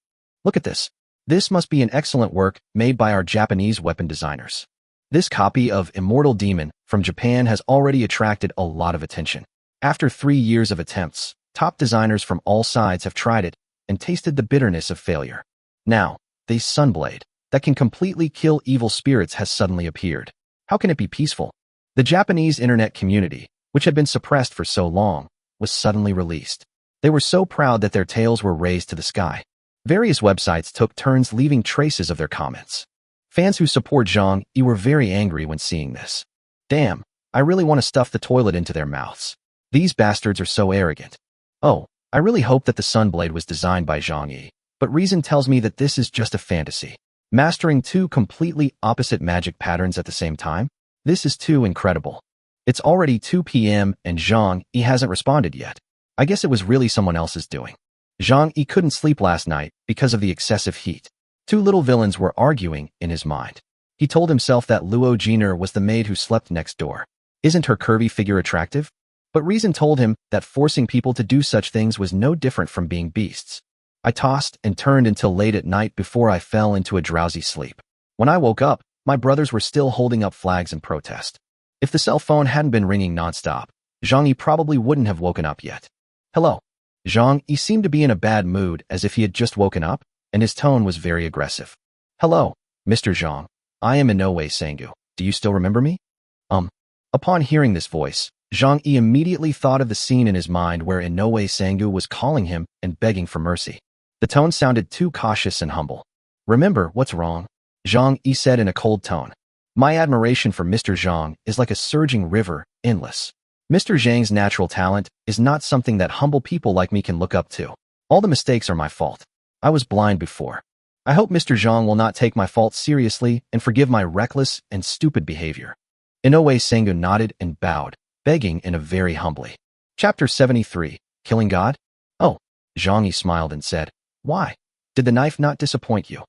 Look at this. This must be an excellent work made by our Japanese weapon designers. This copy of Immortal Demon from Japan has already attracted a lot of attention. After 3 years of attempts, top designers from all sides have tried it and tasted the bitterness of failure. Now, the Sunblade that can completely kill evil spirits has suddenly appeared. How can it be peaceful? The Japanese internet community, which had been suppressed for so long, was suddenly released. They were so proud that their tails were raised to the sky. Various websites took turns leaving traces of their comments. Fans who support Zhang Yi were very angry when seeing this. Damn, I really want to stuff the toilet into their mouths. These bastards are so arrogant. Oh, I really hope that the Sunblade was designed by Zhang Yi, but reason tells me that this is just a fantasy. Mastering two completely opposite magic patterns at the same time? This is too incredible. It's already 2 p.m. and Zhang Yi hasn't responded yet. I guess it was really someone else's doing. Zhang Yi couldn't sleep last night because of the excessive heat. Two little villains were arguing in his mind. He told himself that Luo Jiner was the maid who slept next door. Isn't her curvy figure attractive? But reason told him that forcing people to do such things was no different from being beasts. I tossed and turned until late at night before I fell into a drowsy sleep. When I woke up, my brothers were still holding up flags in protest. If the cell phone hadn't been ringing nonstop, Zhang Yi probably wouldn't have woken up yet. Hello. Zhang Yi seemed to be in a bad mood as if he had just woken up, and his tone was very aggressive. Hello, Mr. Zhang. I am Inoue Sangu. Do you still remember me? Upon hearing this voice, Zhang Yi immediately thought of the scene in his mind where Inoue Sangu was calling him and begging for mercy. The tone sounded too cautious and humble. Remember what's wrong? Zhang Yi said in a cold tone. My admiration for Mr. Zhang is like a surging river, endless. Mr. Zhang's natural talent is not something that humble people like me can look up to. All the mistakes are my fault. I was blind before. I hope Mr. Zhang will not take my fault seriously and forgive my reckless and stupid behavior. Inoue Sangu nodded and bowed, begging in a very humbly. Chapter 73, Killing God? Oh, Zhang Yi smiled and said, why? Did the knife not disappoint you?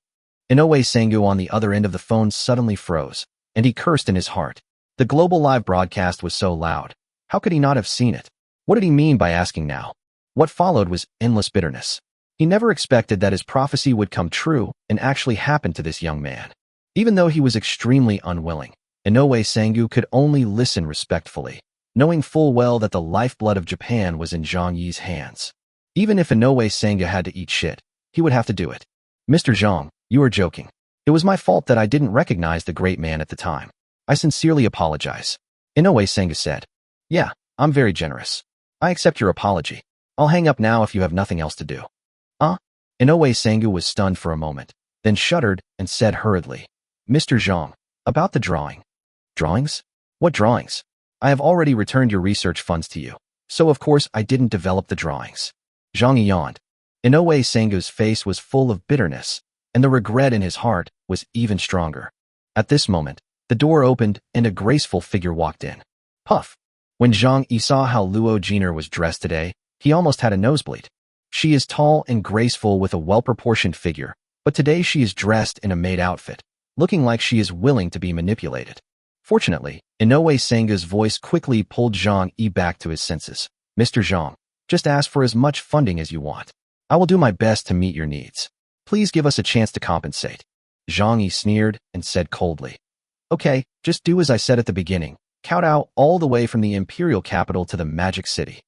Inoue Sangu on the other end of the phone suddenly froze, and he cursed in his heart. The global live broadcast was so loud. How could he not have seen it? What did he mean by asking now? What followed was endless bitterness. He never expected that his prophecy would come true and actually happen to this young man. Even though he was extremely unwilling, Inoue Sangu could only listen respectfully, knowing full well that the lifeblood of Japan was in Zhang Yi's hands. Even if Inoue Sangu had to eat shit, he would have to do it. Mr. Zhang, you are joking. It was my fault that I didn't recognize the great man at the time. I sincerely apologize. Inoue Sangu said. Yeah, I'm very generous. I accept your apology. I'll hang up now if you have nothing else to do. Inoue Sangu was stunned for a moment, then shuddered and said hurriedly, Mr. Zhang, about the drawing. Drawings? What drawings? I have already returned your research funds to you, so of course I didn't develop the drawings. Zhang Yi yawned. Inoue Sangu's face was full of bitterness, and the regret in his heart was even stronger. At this moment, the door opened and a graceful figure walked in. Puff! When Zhang Yi saw how Luo Jiner was dressed today, he almost had a nosebleed. She is tall and graceful with a well-proportioned figure, but today she is dressed in a maid outfit, looking like she is willing to be manipulated. Fortunately, Inoue Sangu's voice quickly pulled Zhang Yi back to his senses. Mr. Zhang, just ask for as much funding as you want. I will do my best to meet your needs. Please give us a chance to compensate. Zhang Yi sneered and said coldly. Okay, just do as I said at the beginning. Count out all the way from the imperial capital to the magic city.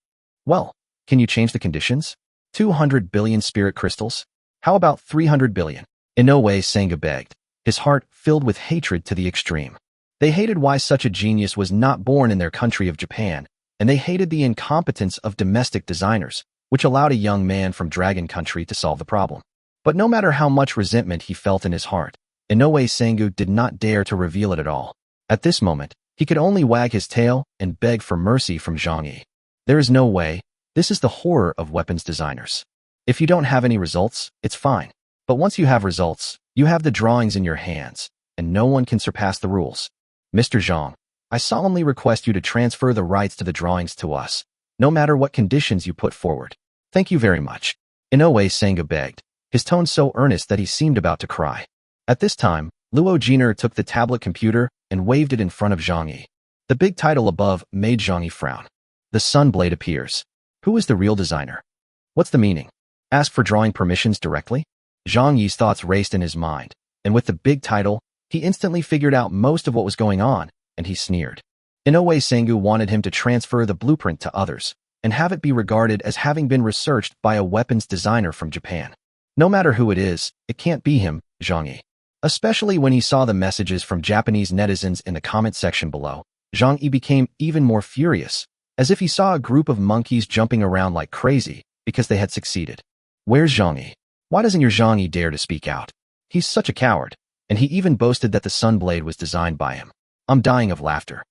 Well, can you change the conditions? 200 billion spirit crystals? How about 300 billion? Inoue Sangu begged, his heart filled with hatred to the extreme. They hated why such a genius was not born in their country of Japan, and they hated the incompetence of domestic designers, which allowed a young man from Dragon Country to solve the problem. But no matter how much resentment he felt in his heart, Inoue Sangu did not dare to reveal it at all. At this moment, he could only wag his tail and beg for mercy from Zhang Yi. There is no way. This is the horror of weapons designers. If you don't have any results, it's fine. But once you have results, you have the drawings in your hands, and no one can surpass the rules. Mr. Zhang, I solemnly request you to transfer the rights to the drawings to us, no matter what conditions you put forward. Thank you very much. Inoue Sangu begged, his tone so earnest that he seemed about to cry. At this time, Luo Jiner took the tablet computer and waved it in front of Zhang Yi. The big title above made Zhang Yi frown. The sun blade appears. Who is the real designer? What's the meaning? Ask for drawing permissions directly? Zhang Yi's thoughts raced in his mind, and with the big title, he instantly figured out most of what was going on, and he sneered. Inoue Sangu wanted him to transfer the blueprint to others, and have it be regarded as having been researched by a weapons designer from Japan. No matter who it is, it can't be him, Zhang Yi. Especially when he saw the messages from Japanese netizens in the comment section below, Zhang Yi became even more furious, as if he saw a group of monkeys jumping around like crazy because they had succeeded. Where's Zhang Yi? Why doesn't your Zhang Yi dare to speak out? He's such a coward, and he even boasted that the Sunblade was designed by him. I'm dying of laughter.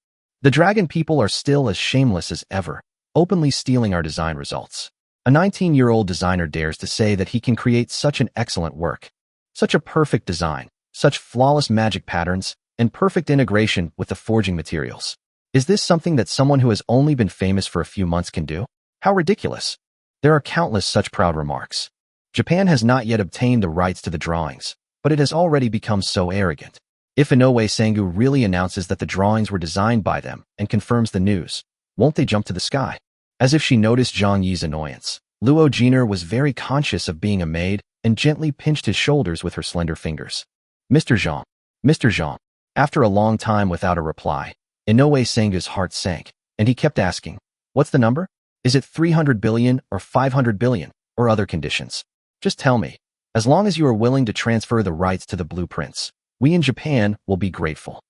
The dragon people are still as shameless as ever, openly stealing our design results. A 19-year-old designer dares to say that he can create such an excellent work. Such a perfect design, such flawless magic patterns, and perfect integration with the forging materials. Is this something that someone who has only been famous for a few months can do? How ridiculous. There are countless such proud remarks. Japan has not yet obtained the rights to the drawings, but it has already become so arrogant. If Inoue Sangu really announces that the drawings were designed by them and confirms the news, won't they jump to the sky? As if she noticed Zhang Yi's annoyance, Luo Jiner was very conscious of being a maid and gently pinched his shoulders with her slender fingers. Mr. Zhang. After a long time without a reply, Inoue Sangu's heart sank, and he kept asking, what's the number? Is it 300 billion or 500 billion, or other conditions? Just tell me. As long as you are willing to transfer the rights to the blueprints, we in Japan will be grateful.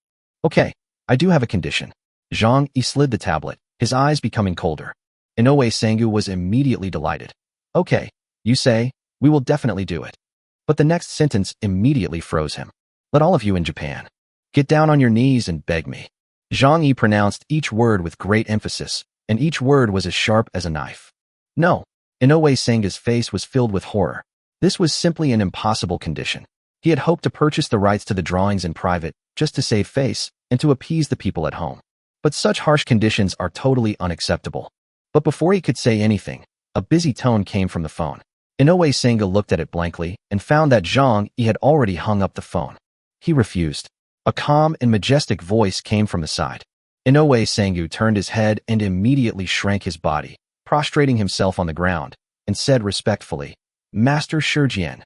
Okay, I do have a condition. Zhang Yi slid the tablet, his eyes becoming colder. Inoue Sangu was immediately delighted. Okay, you say, we will definitely do it. But the next sentence immediately froze him. Let all of you in Japan get down on your knees and beg me. Zhang Yi pronounced each word with great emphasis, and each word was as sharp as a knife. No. Inoue Sangu's face was filled with horror. This was simply an impossible condition. He had hoped to purchase the rights to the drawings in private, just to save face, and to appease the people at home. But such harsh conditions are totally unacceptable. But before he could say anything, a busy tone came from the phone. Inoue Sangu looked at it blankly and found that Zhang Yi had already hung up the phone. He refused. A calm and majestic voice came from the side. Inoue Sangu turned his head and immediately shrank his body, prostrating himself on the ground, and said respectfully, Master Shijian.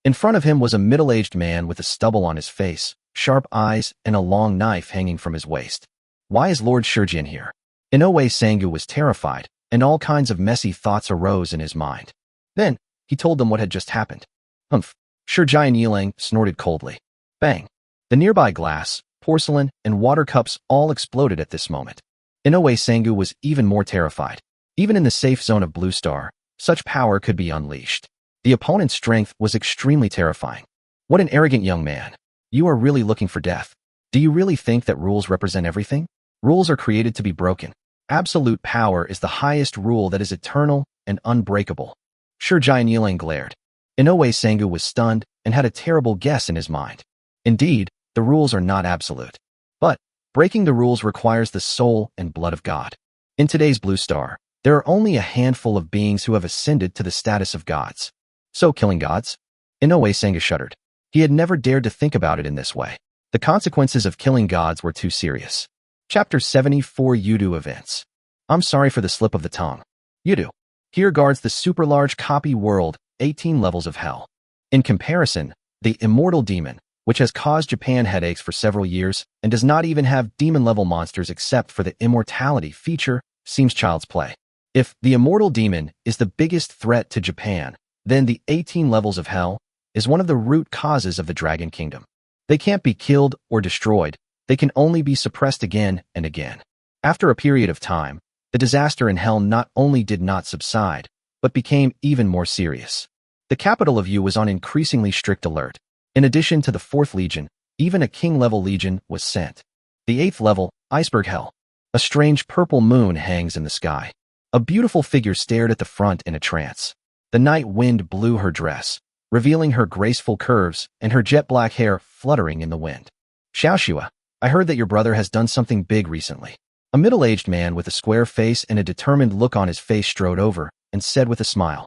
In front of him was a middle-aged man with a stubble on his face, sharp eyes, and a long knife hanging from his waist. Why is Lord Shijian here? Inoue Sangu was terrified, and all kinds of messy thoughts arose in his mind. Then, he told them what had just happened. Humph. Shijian Yilang snorted coldly. Bang. The nearby glass, porcelain, and water cups all exploded at this moment. Inoue Sangu was even more terrified. Even in the safe zone of Blue Star, such power could be unleashed. The opponent's strength was extremely terrifying. What an arrogant young man. You are really looking for death. Do you really think that rules represent everything? Rules are created to be broken. Absolute power is the highest rule that is eternal and unbreakable. Sure, Jai Nilang glared. Inoue Sangu was stunned and had a terrible guess in his mind. Indeed, the rules are not absolute. But breaking the rules requires the soul and blood of God. In today's Blue Star, there are only a handful of beings who have ascended to the status of gods. So killing gods? Inoue Sangu shuddered. He had never dared to think about it in this way. The consequences of killing gods were too serious. Chapter 74 Yudu Events. I'm sorry for the slip of the tongue. Yudu. Here guards the super-large copy world, 18 levels of hell. In comparison, the immortal demon, which has caused Japan headaches for several years and does not even have demon-level monsters except for the immortality feature, seems child's play. If the immortal demon is the biggest threat to Japan, then the 18 levels of hell is one of the root causes of the Dragon Kingdom. They can't be killed or destroyed, they can only be suppressed again and again. After a period of time, the disaster in hell not only did not subside, but became even more serious. The capital of Yu was on increasingly strict alert. In addition to the 4th Legion, even a king-level legion was sent. The 8th level, Iceberg Hell. A strange purple moon hangs in the sky. A beautiful figure stared at the front in a trance. The night wind blew her dress, revealing her graceful curves and her jet-black hair fluttering in the wind. Xiaoxua, I heard that your brother has done something big recently. A middle-aged man with a square face and a determined look on his face strode over and said with a smile,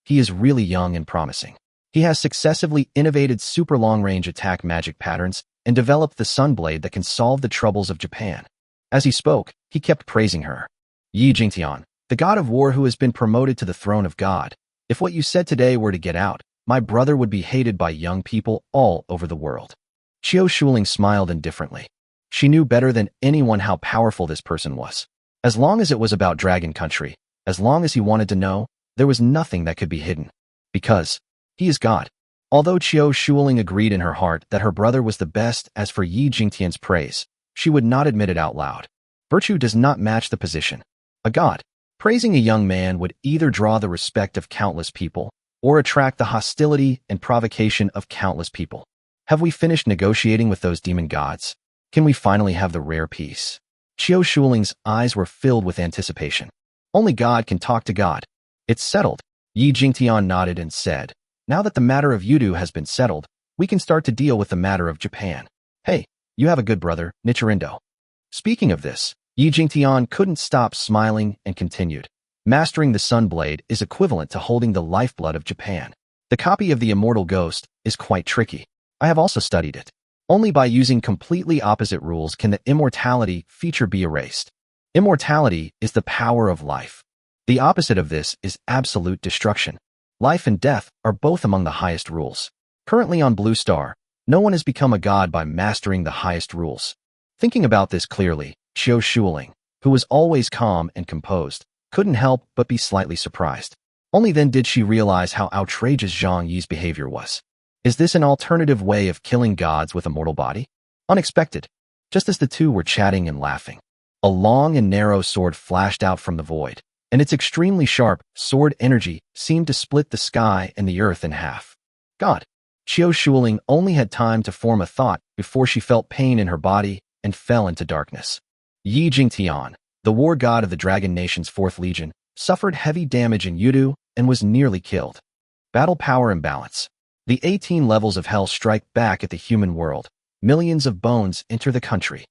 he is really young and promising. He has successively innovated super long-range attack magic patterns and developed the Sunblade that can solve the troubles of Japan. As he spoke, he kept praising her. Yi Jingtian, the god of war who has been promoted to the throne of God. If what you said today were to get out, my brother would be hated by young people all over the world. Qiu Shuling smiled indifferently. She knew better than anyone how powerful this person was. As long as it was about Dragon Country, as long as he wanted to know, there was nothing that could be hidden. Because he is God. Although Qiu Shuling agreed in her heart that her brother was the best, as for Yi Jingtian's praise, she would not admit it out loud. Virtue does not match the position. A god. Praising a young man would either draw the respect of countless people or attract the hostility and provocation of countless people. Have we finished negotiating with those demon gods? Can we finally have the rare peace? Qiu Shuling's eyes were filled with anticipation. Only God can talk to God. It's settled. Yi Jingtian nodded and said, now that the matter of Yudu has been settled, we can start to deal with the matter of Japan. Hey, you have a good brother, Nichirindo. Speaking of this, Yi Jingtian couldn't stop smiling and continued. Mastering the Sunblade is equivalent to holding the lifeblood of Japan. The copy of the Immortal Ghost is quite tricky. I have also studied it. Only by using completely opposite rules can the immortality feature be erased. Immortality is the power of life. The opposite of this is absolute destruction. Life and death are both among the highest rules. Currently on Blue Star, no one has become a god by mastering the highest rules. Thinking about this clearly, Qiu Shuling, who was always calm and composed, couldn't help but be slightly surprised. Only then did she realize how outrageous Zhang Yi's behavior was. Is this an alternative way of killing gods with a mortal body? Unexpected. Just as the two were chatting and laughing, a long and narrow sword flashed out from the void, and its extremely sharp sword energy seemed to split the sky and the earth in half. God! Qiu Shuling only had time to form a thought before she felt pain in her body and fell into darkness. Yi Jingtian, the war god of the Dragon Nation's 4th Legion, suffered heavy damage in Yudu and was nearly killed. Battle power imbalance. The 18 levels of hell strike back at the human world. Millions of bones enter the country.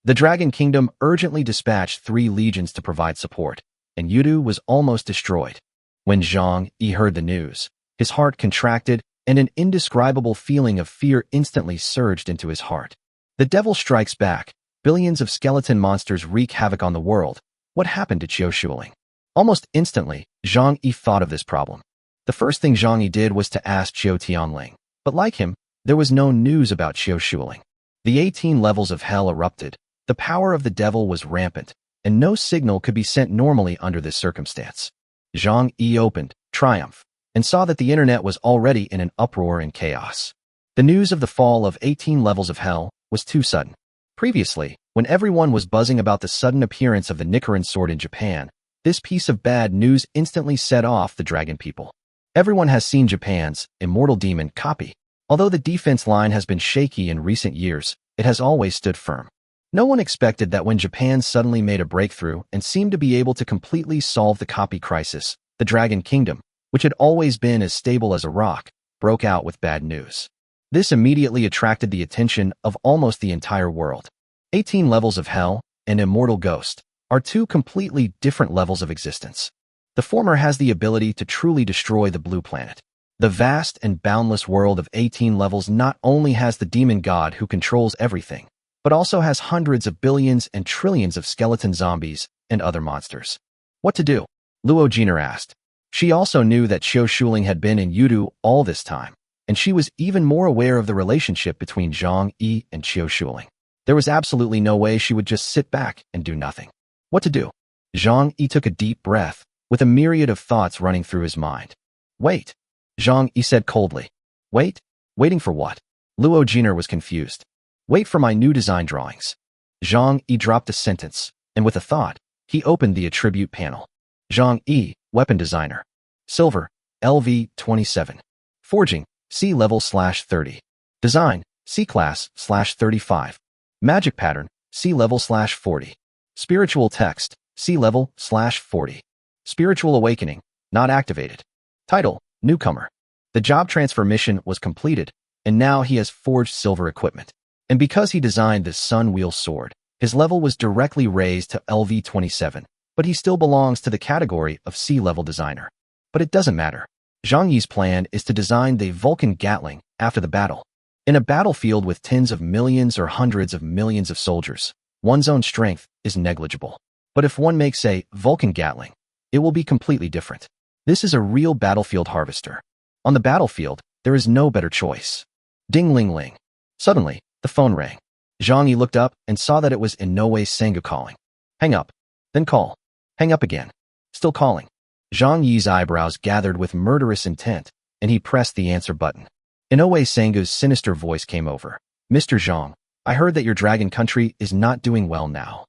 The Dragon Kingdom urgently dispatched 3 legions to provide support, and Yudu was almost destroyed. When Zhang Yi heard the news, his heart contracted and an indescribable feeling of fear instantly surged into his heart. The devil strikes back. Billions of skeleton monsters wreak havoc on the world. What happened to Qiu Shuling? Almost instantly, Zhang Yi thought of this problem. The first thing Zhang Yi did was to ask Qiu Tianling, but like him, there was no news about Qiu Shuling. The 18 levels of hell erupted. The power of the devil was rampant, and no signal could be sent normally under this circumstance. Zhang Yi opened, triumph, and saw that the internet was already in an uproar and chaos. The news of the fall of 18 levels of hell was too sudden. Previously, when everyone was buzzing about the sudden appearance of the Nichiren sword in Japan, This piece of bad news instantly set off the dragon people. Everyone has seen Japan's Immortal Demon copy. Although the defense line has been shaky in recent years, it has always stood firm. No one expected that when Japan suddenly made a breakthrough and seemed to be able to completely solve the copy crisis, the Dragon Kingdom, which had always been as stable as a rock, broke out with bad news. This immediately attracted the attention of almost the entire world. 18 levels of hell and Immortal Ghost are two completely different levels of existence. The former has the ability to truly destroy the blue planet. The vast and boundless world of 18 levels not only has the demon god who controls everything, but also has hundreds of billions and trillions of skeleton zombies and other monsters. What to do? Luo Jiner asked. She also knew that Qiu Shuling had been in Yudu all this time, and she was even more aware of the relationship between Zhang Yi and Qiu Shuling. There was absolutely no way she would just sit back and do nothing. What to do? Zhang Yi took a deep breath, with a myriad of thoughts running through his mind. Wait, Zhang Yi said coldly. Wait? Waiting for what? Luo Jiner was confused. Wait for my new design drawings. Zhang Yi dropped a sentence, and with a thought, he opened the attribute panel. Zhang Yi, weapon designer. Silver, LV 27. Forging, C level/30. Design, C class/35. Magic pattern, C level/40. Spiritual text, C level/40. Spiritual awakening, not activated. Title, newcomer. The job transfer mission was completed, and now he has forged silver equipment. And because he designed this sun wheel sword, his level was directly raised to LV 27, but he still belongs to the category of C-level designer. But it doesn't matter. Zhang Yi's plan is to design the Vulcan Gatling after the battle. In a battlefield with tens of millions or hundreds of millions of soldiers, one's own strength is negligible. But if one makes a Vulcan Gatling, it will be completely different. This is a real battlefield harvester. On the battlefield, there is no better choice. Ding-ling-ling. Suddenly, the phone rang. Zhang Yi looked up and saw that it was Inoue Sengu calling. Hang up. Then call. Hang up again. Still calling. Zhang Yi's eyebrows gathered with murderous intent, and he pressed the answer button. Inoue Sengu's sinister voice came over. Mr. Zhang, I heard that your dragon country is not doing well now.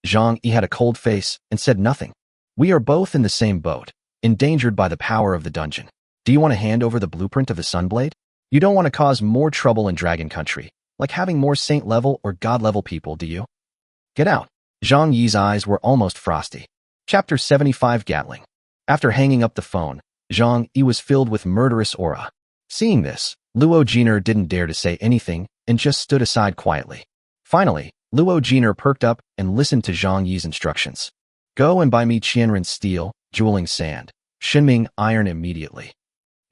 Zhang Yi had a cold face and said nothing. We are both in the same boat, endangered by the power of the dungeon. Do you want to hand over the blueprint of the Sunblade? You don't want to cause more trouble in dragon country, like having more saint-level or god-level people, do you? Get out. Zhang Yi's eyes were almost frosty. Chapter 75 Gatling. After hanging up the phone, Zhang Yi was filled with murderous aura. Seeing this, Luo Jiner didn't dare to say anything and just stood aside quietly. Finally, Luo Jiner perked up and listened to Zhang Yi's instructions. Go and buy me Qianren steel, jeweling sand, Shinming iron immediately.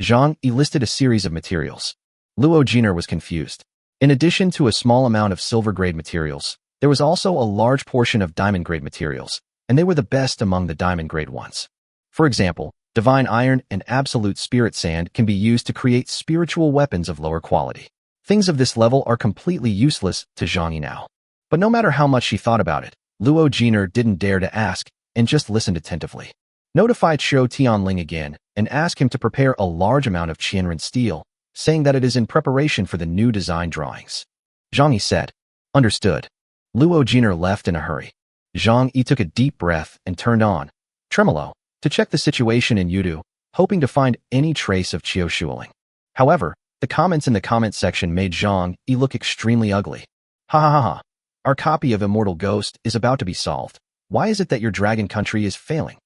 Zhang Yi listed a series of materials. Luo Jiner was confused. In addition to a small amount of silver-grade materials, there was also a large portion of diamond-grade materials, and they were the best among the diamond-grade ones. For example, divine iron and absolute spirit sand can be used to create spiritual weapons of lower quality. Things of this level are completely useless to Zhang Yi now. But no matter how much she thought about it, Luo Jiner didn't dare to ask and just listened attentively. Notify Qiu Tianling again and ask him to prepare a large amount of Qianren steel, saying that it is in preparation for the new design drawings. Zhang Yi said, Understood. Luo Jiner left in a hurry. Zhang Yi took a deep breath and turned on Tremolo to check the situation in Yudu, hoping to find any trace of Qiu Shuling. However, the comments in the comment section made Zhang Yi look extremely ugly. Ha ha ha ha. Our copy of Immortal Ghost is about to be solved. Why is it that your dragon country is failing?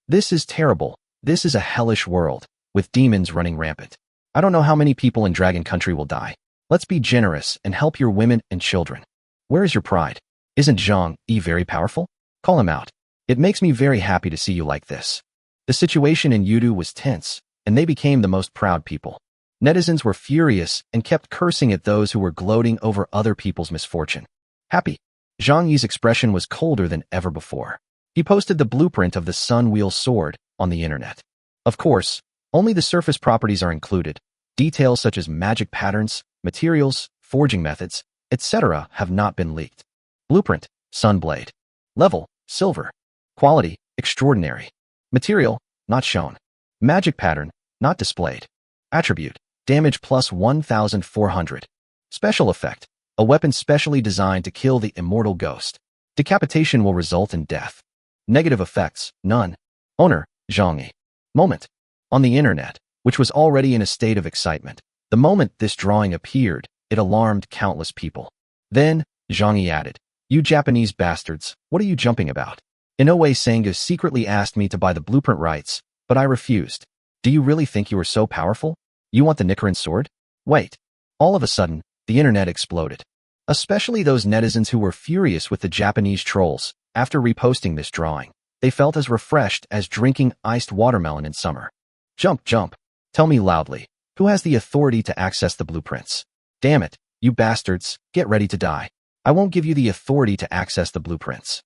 This is terrible. This is a hellish world, with demons running rampant. I don't know how many people in dragon country will die. Let's be generous and help your women and children. Where is your pride? Isn't Zhang Yi very powerful? Call him out. It makes me very happy to see you like this. The situation in Yudu was tense, and they became the most proud people. Netizens were furious and kept cursing at those who were gloating over other people's misfortune. Happy. Zhang Yi's expression was colder than ever before. He posted the blueprint of the sun wheel sword on the internet. Of course, only the surface properties are included. Details such as magic patterns, materials, forging methods, etc. have not been leaked. Blueprint, Sunblade. Level, Silver. Quality, Extraordinary. Material, not shown. Magic pattern, not displayed. Attribute, damage plus 1,400. Special effect, a weapon specially designed to kill the immortal ghost. Decapitation will result in death. Negative effects, none. Owner, Zhang Yi. Moment. On the internet, which was already in a state of excitement, the moment this drawing appeared, it alarmed countless people. Then, Zhang Yi added, "You Japanese bastards, what are you jumping about? Inoue Sanga secretly asked me to buy the blueprint rights, but I refused. Do you really think you are so powerful? You want the Nichiren sword? Wait." All of a sudden, the internet exploded. Especially those netizens who were furious with the Japanese trolls. After reposting this drawing, they felt as refreshed as drinking iced watermelon in summer. Jump, jump. Tell me loudly, who has the authority to access the blueprints? Damn it, you bastards, get ready to die. I won't give you the authority to access the blueprints.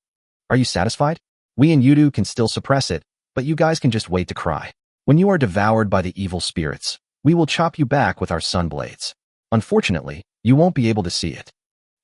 Are you satisfied? We in Yudu can still suppress it, but you guys can just wait to cry. When you are devoured by the evil spirits, we will chop you back with our sun blades. Unfortunately, you won't be able to see it.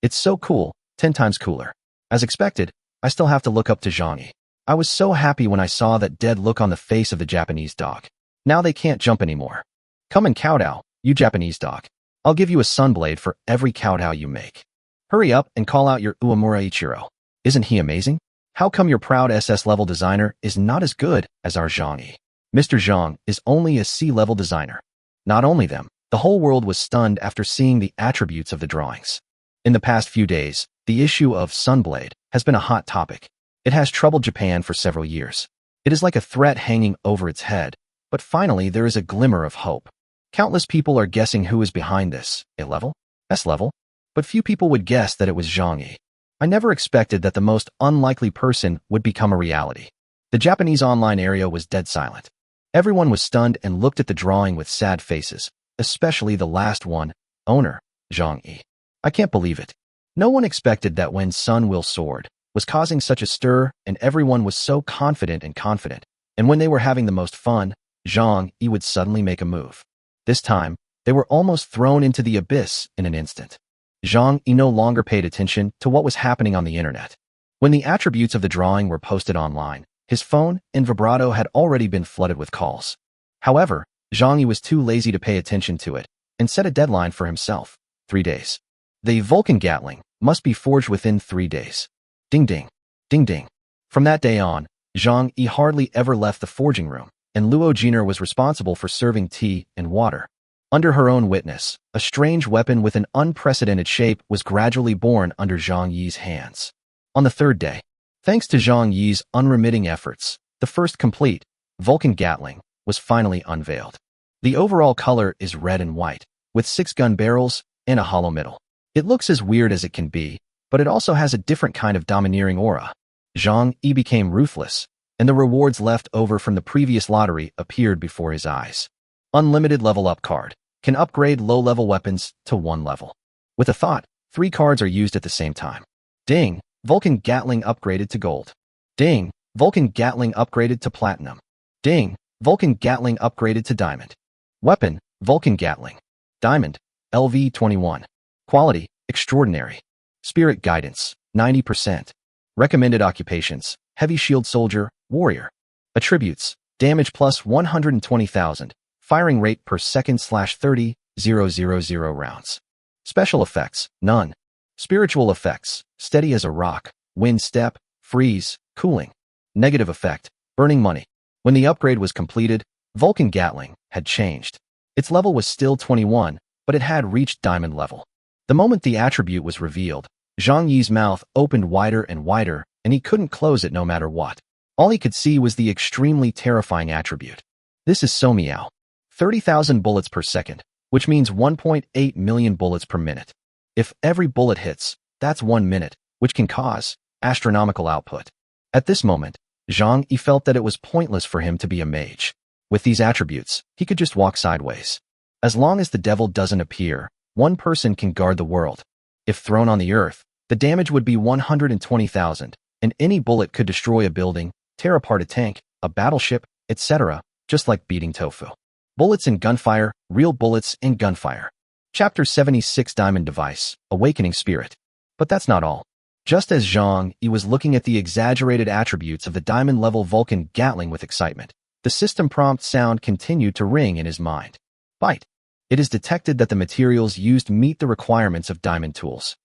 It's so cool, 10 times cooler. As expected, I still have to look up to Zhang Yi. I was so happy when I saw that dead look on the face of the Japanese dog. Now they can't jump anymore. Come and kowtow, you Japanese dog. I'll give you a sunblade for every kowtow you make. Hurry up and call out your Uemura Ichiro. Isn't he amazing? How come your proud SS-level designer is not as good as our Zhang Yi? Mr. Zhang is only a C-level designer. Not only them, the whole world was stunned after seeing the attributes of the drawings. In the past few days, the issue of Sunblade has been a hot topic. It has troubled Japan for several years. It is like a threat hanging over its head, but finally there is a glimmer of hope. Countless people are guessing who is behind this, A-level? S-level? But few people would guess that it was Zhang Yi. I never expected that the most unlikely person would become a reality. The Japanese online area was dead silent. Everyone was stunned and looked at the drawing with sad faces, especially the last one, owner, Zhang Yi. I can't believe it. No one expected that when Sun Will Sword was causing such a stir and everyone was so confident, and when they were having the most fun, Zhang Yi would suddenly make a move. This time, they were almost thrown into the abyss in an instant. Zhang Yi no longer paid attention to what was happening on the internet. When the attributes of the drawing were posted online, his phone and vibrato had already been flooded with calls. However, Zhang Yi was too lazy to pay attention to it and set a deadline for himself, 3 days. The Vulcan Gatling must be forged within 3 days. Ding ding, ding ding. From that day on, Zhang Yi hardly ever left the forging room, and Luo Jiner was responsible for serving tea and water. Under her own witness, a strange weapon with an unprecedented shape was gradually born under Zhang Yi's hands. On the 3rd day, thanks to Zhang Yi's unremitting efforts, the first complete Vulcan Gatling was finally unveiled. The overall color is red and white, with 6 gun barrels and a hollow middle. It looks as weird as it can be, but it also has a different kind of domineering aura. Zhang Yi became ruthless, and the rewards left over from the previous lottery appeared before his eyes. Unlimited level up card can upgrade low-level weapons to 1 level. With a thought, 3 cards are used at the same time. Ding, Vulcan Gatling upgraded to gold. Ding, Vulcan Gatling upgraded to platinum. Ding, Vulcan Gatling upgraded to diamond. Weapon, Vulcan Gatling. Diamond, LV21. Quality, extraordinary. Spirit guidance, 90%. Recommended occupations, heavy shield soldier, warrior. Attributes, damage plus 120,000. Firing rate per second /30,000 rounds. Special effects, none. Spiritual effects, steady as a rock, wind step, freeze, cooling. Negative effect, burning money. When the upgrade was completed, Vulcan Gatling had changed. Its level was still 21, but it had reached diamond level. The moment the attribute was revealed, Zhang Yi's mouth opened wider and wider, and he couldn't close it no matter what. All he could see was the extremely terrifying attribute. This is so meow. 30,000 bullets per second, which means 1.8 million bullets per minute. If every bullet hits, that's 1 minute, which can cause astronomical output. At this moment, Zhang Yi felt that it was pointless for him to be a mage. With these attributes, he could just walk sideways. As long as the devil doesn't appear, 1 person can guard the world. If thrown on the earth, the damage would be 120,000, and any bullet could destroy a building, tear apart a tank, a battleship, etc., just like beating tofu. Bullets and gunfire, real bullets and gunfire. Chapter 76 Diamond Device, Awakening Spirit. But that's not all. Just as Zhang Yi was looking at the exaggerated attributes of the diamond-level Vulcan Gatling with excitement, the system prompt sound continued to ring in his mind. Byte. It is detected that the materials used meet the requirements of diamond tools.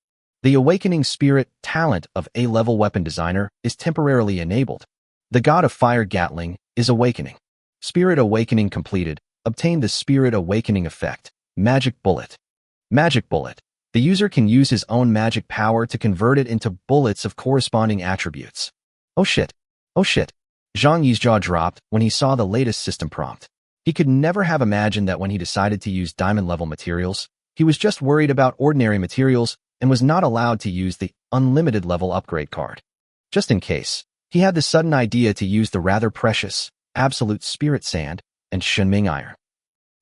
The Awakening Spirit talent of A-level weapon designer is temporarily enabled. The god of fire Gatling is awakening. Spirit awakening completed. Obtain the spirit awakening effect. Magic bullet. Magic bullet. The user can use his own magic power to convert it into bullets of corresponding attributes. Oh shit. Oh shit. Zhang Yi's jaw dropped when he saw the latest system prompt. He could never have imagined that when he decided to use diamond-level materials, he was just worried about ordinary materials and was not allowed to use the unlimited level upgrade card. Just in case, he had the sudden idea to use the rather precious, absolute spirit sand and Shenming iron.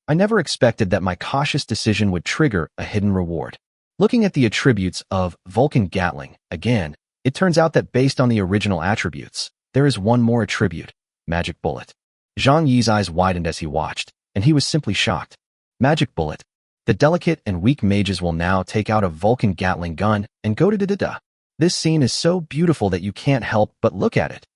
I never expected that my cautious decision would trigger a hidden reward. Looking at the attributes of Vulcan Gatling, again, it turns out that based on the original attributes, there is one more attribute, Magic Bullet. Zhang Yi's eyes widened as he watched, and he was simply shocked. Magic Bullet. The delicate and weak mages will now take out a Vulcan Gatling gun and go to da-da-da. This scene is so beautiful that you can't help but look at it.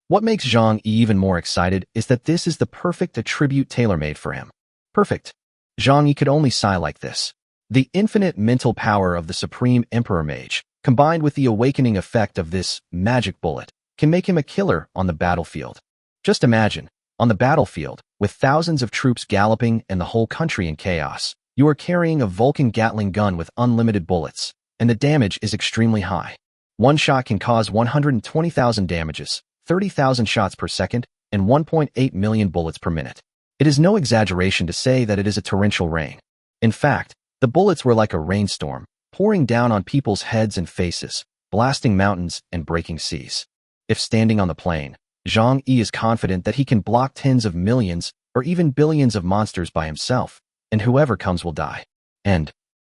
What makes Zhang Yi even more excited is that this is the perfect attribute tailor-made for him. Perfect. Zhang Yi could only sigh like this. The infinite mental power of the Supreme Emperor Mage, combined with the awakening effect of this magic bullet, can make him a killer on the battlefield. Just imagine, on the battlefield, with thousands of troops galloping and the whole country in chaos, you are carrying a Vulcan Gatling gun with unlimited bullets, and the damage is extremely high. One shot can cause 120,000 damages, 30,000 shots per second, and 1.8 million bullets per minute. It is no exaggeration to say that it is a torrential rain. In fact, the bullets were like a rainstorm, pouring down on people's heads and faces, blasting mountains and breaking seas. If standing on the plain, Zhang Yi is confident that he can block tens of millions or even billions of monsters by himself, and whoever comes will die. And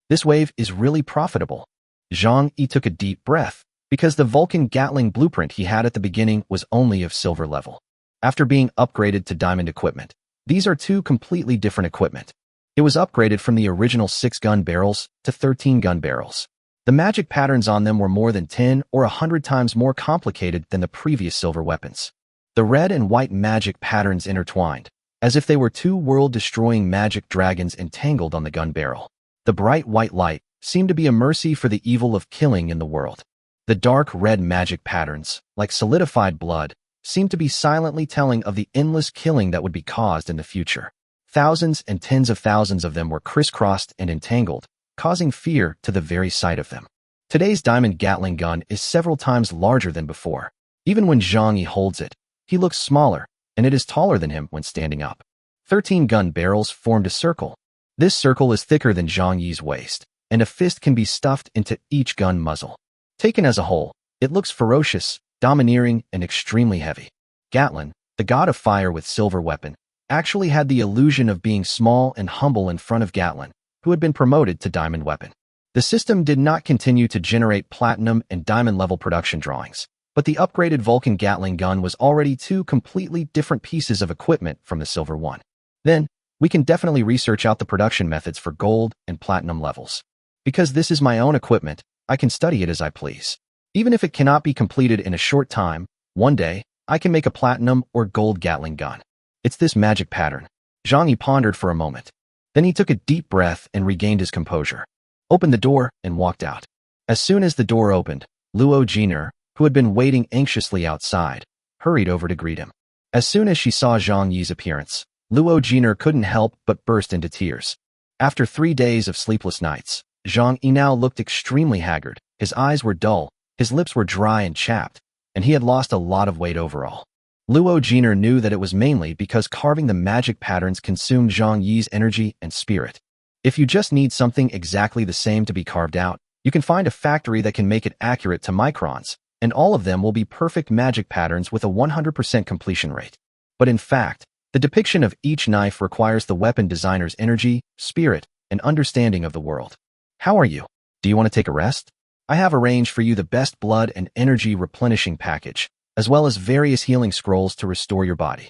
this wave is really profitable. Zhang Yi took a deep breath, because the Vulcan Gatling blueprint he had at the beginning was only of silver level. After being upgraded to diamond equipment, these are two completely different equipment. It was upgraded from the original 6 gun barrels to 13 gun barrels. The magic patterns on them were more than 10 or 100 times more complicated than the previous silver weapons. The red and white magic patterns intertwined, as if they were two world-destroying magic dragons entangled on the gun barrel. The bright white light seemed to be a mercy for the evil of killing in the world. The dark red magic patterns, like solidified blood, seemed to be silently telling of the endless killing that would be caused in the future. Thousands and tens of thousands of them were crisscrossed and entangled, causing fear to the very sight of them. Today's diamond Gatling gun is several times larger than before. Even when Zhang Yi holds it, he looks smaller, and it is taller than him when standing up. 13 gun barrels formed a circle. This circle is thicker than Zhang Yi's waist, and a fist can be stuffed into each gun muzzle. Taken as a whole, it looks ferocious, domineering, and extremely heavy. Gatling, the god of fire with silver weapon, actually had the illusion of being small and humble in front of Gatling, who had been promoted to diamond weapon. The system did not continue to generate platinum and diamond level production drawings, but the upgraded Vulcan Gatling gun was already two completely different pieces of equipment from the silver one. Then, we can definitely research out the production methods for gold and platinum levels. Because this is my own equipment, I can study it as I please. Even if it cannot be completed in a short time, one day, I can make a platinum or gold Gatling gun. It's this magic pattern. Zhang Yi pondered for a moment. Then he took a deep breath and regained his composure, opened the door, and walked out. As soon as the door opened, Luo Jiner, who had been waiting anxiously outside, hurried over to greet him. As soon as she saw Zhang Yi's appearance, Luo Jiner couldn't help but burst into tears. After 3 days of sleepless nights, Zhang Yi now looked extremely haggard. His eyes were dull, his lips were dry and chapped, and he had lost a lot of weight overall. Luo Jiner knew that it was mainly because carving the magic patterns consumed Zhang Yi's energy and spirit. If you just need something exactly the same to be carved out, you can find a factory that can make it accurate to microns, and all of them will be perfect magic patterns with a 100% completion rate. But in fact, the depiction of each knife requires the weapon designer's energy, spirit, and understanding of the world. How are you? Do you want to take a rest? I have arranged for you the best blood and energy replenishing package, as well as various healing scrolls to restore your body.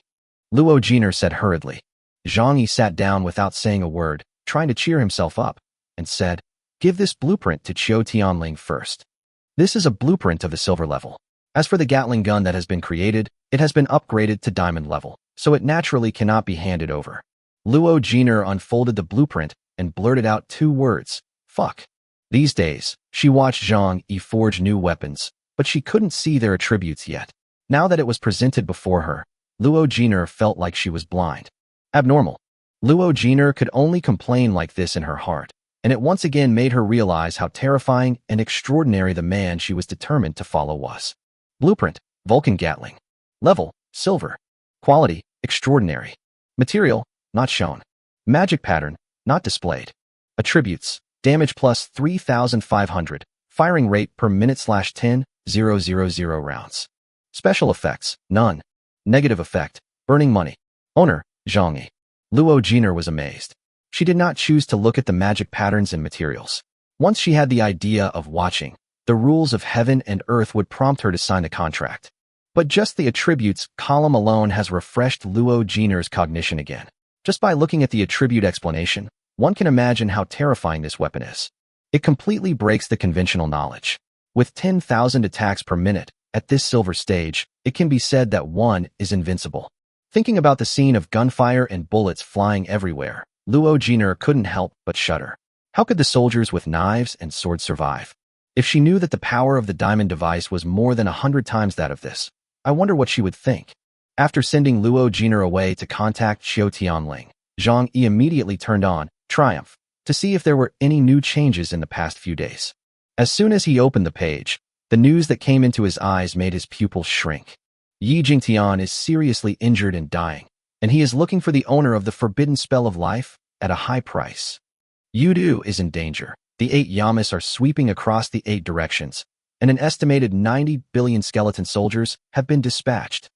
Luo Jiner said hurriedly. Zhang Yi sat down without saying a word, trying to cheer himself up, and said, "Give this blueprint to Qiu Tianling first. This is a blueprint of the silver level. As for the Gatling gun that has been created, it has been upgraded to diamond level, so it naturally cannot be handed over." Luo Jiner unfolded the blueprint and blurted out 2 words, "Fuck." These days, she watched Zhang Yi forge new weapons, but she couldn't see their attributes yet. Now that it was presented before her, Luo Jiner felt like she was blind. Abnormal. Luo Jiner could only complain like this in her heart, and it once again made her realize how terrifying and extraordinary the man she was determined to follow was. Blueprint, Vulcan Gatling. Level, Silver. Quality, extraordinary. Material, not shown. Magic pattern, not displayed. Attributes, damage plus 3,500, firing rate per minute /10,000 rounds. Special effects, none. Negative effect, burning money. Owner, Zhang Yi. Luo Jiner was amazed. She did not choose to look at the magic patterns and materials. Once she had the idea of watching, the rules of heaven and earth would prompt her to sign the contract. But just the attributes column alone has refreshed Luo Jiner's cognition again. Just by looking at the attribute explanation, one can imagine how terrifying this weapon is. It completely breaks the conventional knowledge. With 10,000 attacks per minute, at this silver stage, it can be said that one is invincible. Thinking about the scene of gunfire and bullets flying everywhere, Luo Jiner couldn't help but shudder. How could the soldiers with knives and swords survive? If she knew that the power of the diamond device was more than 100 times that of this, I wonder what she would think. After sending Luo Jiner away to contact Xiao Tianling, Zhang Yi immediately turned on Triumph to see if there were any new changes in the past few days. As soon as he opened the page, the news that came into his eyes made his pupils shrink. Yi Jingtian is seriously injured and dying, and he is looking for the owner of the forbidden spell of life at a high price. Yudu is in danger. The 8 Yamas are sweeping across the 8 directions, and an estimated 90 billion skeleton soldiers have been dispatched.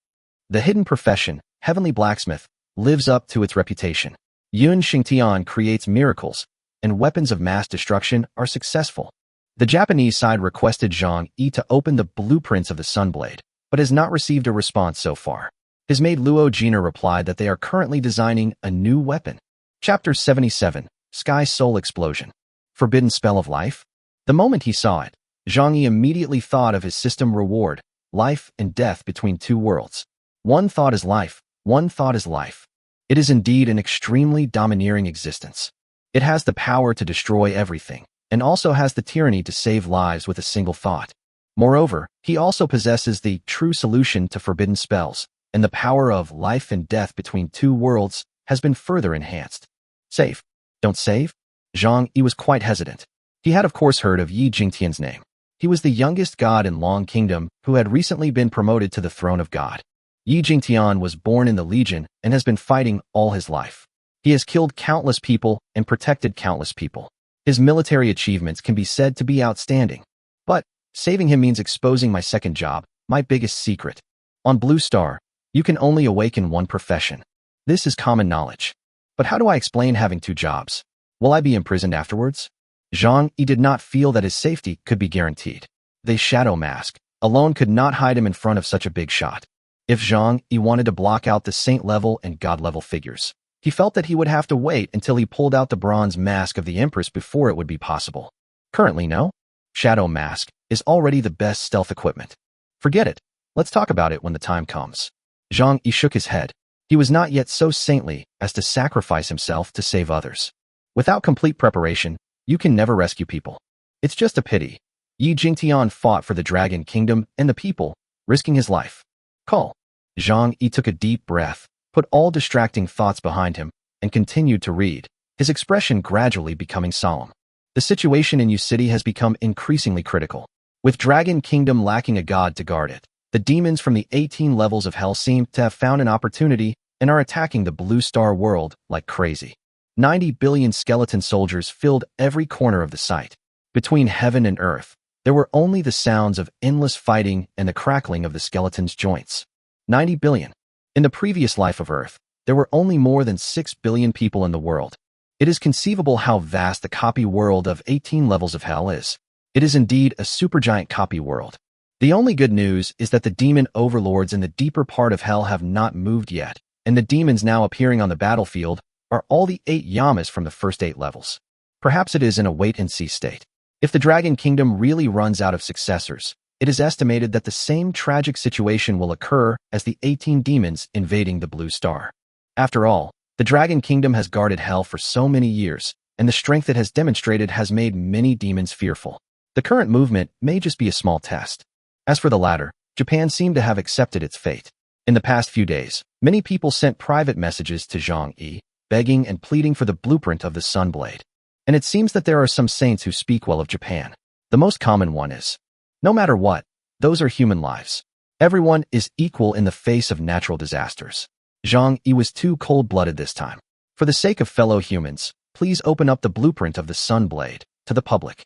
The hidden profession, Heavenly Blacksmith, lives up to its reputation. Yun Xingtian creates miracles, and weapons of mass destruction are successful. The Japanese side requested Zhang Yi to open the blueprints of the Sunblade, but has not received a response so far. His maid Luo Jiner replied that they are currently designing a new weapon. Chapter 77, Sky Soul Explosion. Forbidden Spell of Life? The moment he saw it, Zhang Yi immediately thought of his system reward, life and death between 2 worlds. One thought is life, one thought is life. It is indeed an extremely domineering existence. It has the power to destroy everything, and also has the tyranny to save lives with a single thought. Moreover, he also possesses the true solution to forbidden spells, and the power of life and death between 2 worlds has been further enhanced. Save. Don't save? Zhang Yi was quite hesitant. He had of course heard of Yi Jingtian's name. He was the youngest god in Long Kingdom who had recently been promoted to the throne of God. Yi Jingtian was born in the Legion and has been fighting all his life. He has killed countless people and protected countless people. His military achievements can be said to be outstanding. But saving him means exposing my second job, my biggest secret. On Blue Star, you can only awaken one profession. This is common knowledge. But how do I explain having 2 jobs? Will I be imprisoned afterwards? Zhang Yi did not feel that his safety could be guaranteed. The shadow mask alone could not hide him in front of such a big shot. If Zhang Yi wanted to block out the saint-level and god-level figures, he felt that he would have to wait until he pulled out the bronze mask of the Empress before it would be possible. Currently, no. Shadow mask is already the best stealth equipment. Forget it. Let's talk about it when the time comes. Zhang Yi shook his head. He was not yet so saintly as to sacrifice himself to save others. Without complete preparation, you can never rescue people. It's just a pity. Yi Jingtian fought for the Dragon Kingdom and the people, risking his life. Call. Zhang Yi took a deep breath, put all distracting thoughts behind him, and continued to read, his expression gradually becoming solemn. The situation in Yu City has become increasingly critical. With Dragon Kingdom lacking a god to guard it, the demons from the 18 levels of hell seem to have found an opportunity and are attacking the Blue Star world like crazy. 90 billion skeleton soldiers filled every corner of the site. Between heaven and earth, there were only the sounds of endless fighting and the crackling of the skeleton's joints. 90 billion. In the previous life of Earth, there were only more than 6 billion people in the world. It is conceivable how vast the copy world of 18 levels of hell is. It is indeed a supergiant copy world. The only good news is that the demon overlords in the deeper part of hell have not moved yet, and the demons now appearing on the battlefield are all the 8 Yamas from the first 8 levels. Perhaps it is in a wait-and-see state. If the Dragon Kingdom really runs out of successors, it is estimated that the same tragic situation will occur as the 18 demons invading the Blue Star. After all, the Dragon Kingdom has guarded hell for so many years, and the strength it has demonstrated has made many demons fearful. The current movement may just be a small test. As for the latter, Japan seemed to have accepted its fate. In the past few days, many people sent private messages to Zhang Yi, begging and pleading for the blueprint of the Sunblade. And it seems that there are some saints who speak well of Japan. The most common one is, no matter what, those are human lives. Everyone is equal in the face of natural disasters. Zhang Yi was too cold-blooded this time. For the sake of fellow humans, please open up the blueprint of the Sunblade to the public.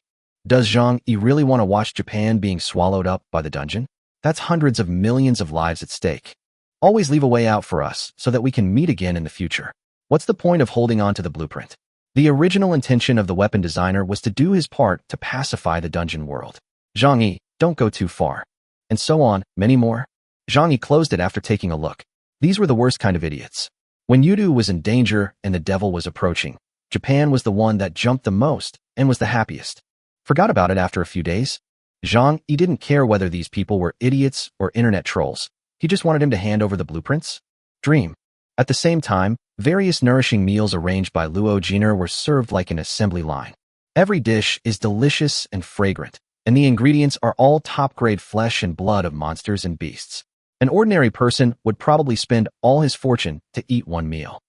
Does Zhang Yi really want to watch Japan being swallowed up by the dungeon? That's hundreds of millions of lives at stake. Always leave a way out for us so that we can meet again in the future. What's the point of holding on to the blueprint? The original intention of the weapon designer was to do his part to pacify the dungeon world. Zhang Yi, don't go too far. And so on, many more. Zhang Yi closed it after taking a look. These were the worst kind of idiots. When Yudu was in danger and the devil was approaching, Japan was the one that jumped the most and was the happiest. Forgot about it after a few days. Zhang Yi didn't care whether these people were idiots or internet trolls. He just wanted him to hand over the blueprints. Dream. At the same time, various nourishing meals arranged by Luo Jiner were served like an assembly line. Every dish is delicious and fragrant, and the ingredients are all top-grade flesh and blood of monsters and beasts. An ordinary person would probably spend all his fortune to eat one meal.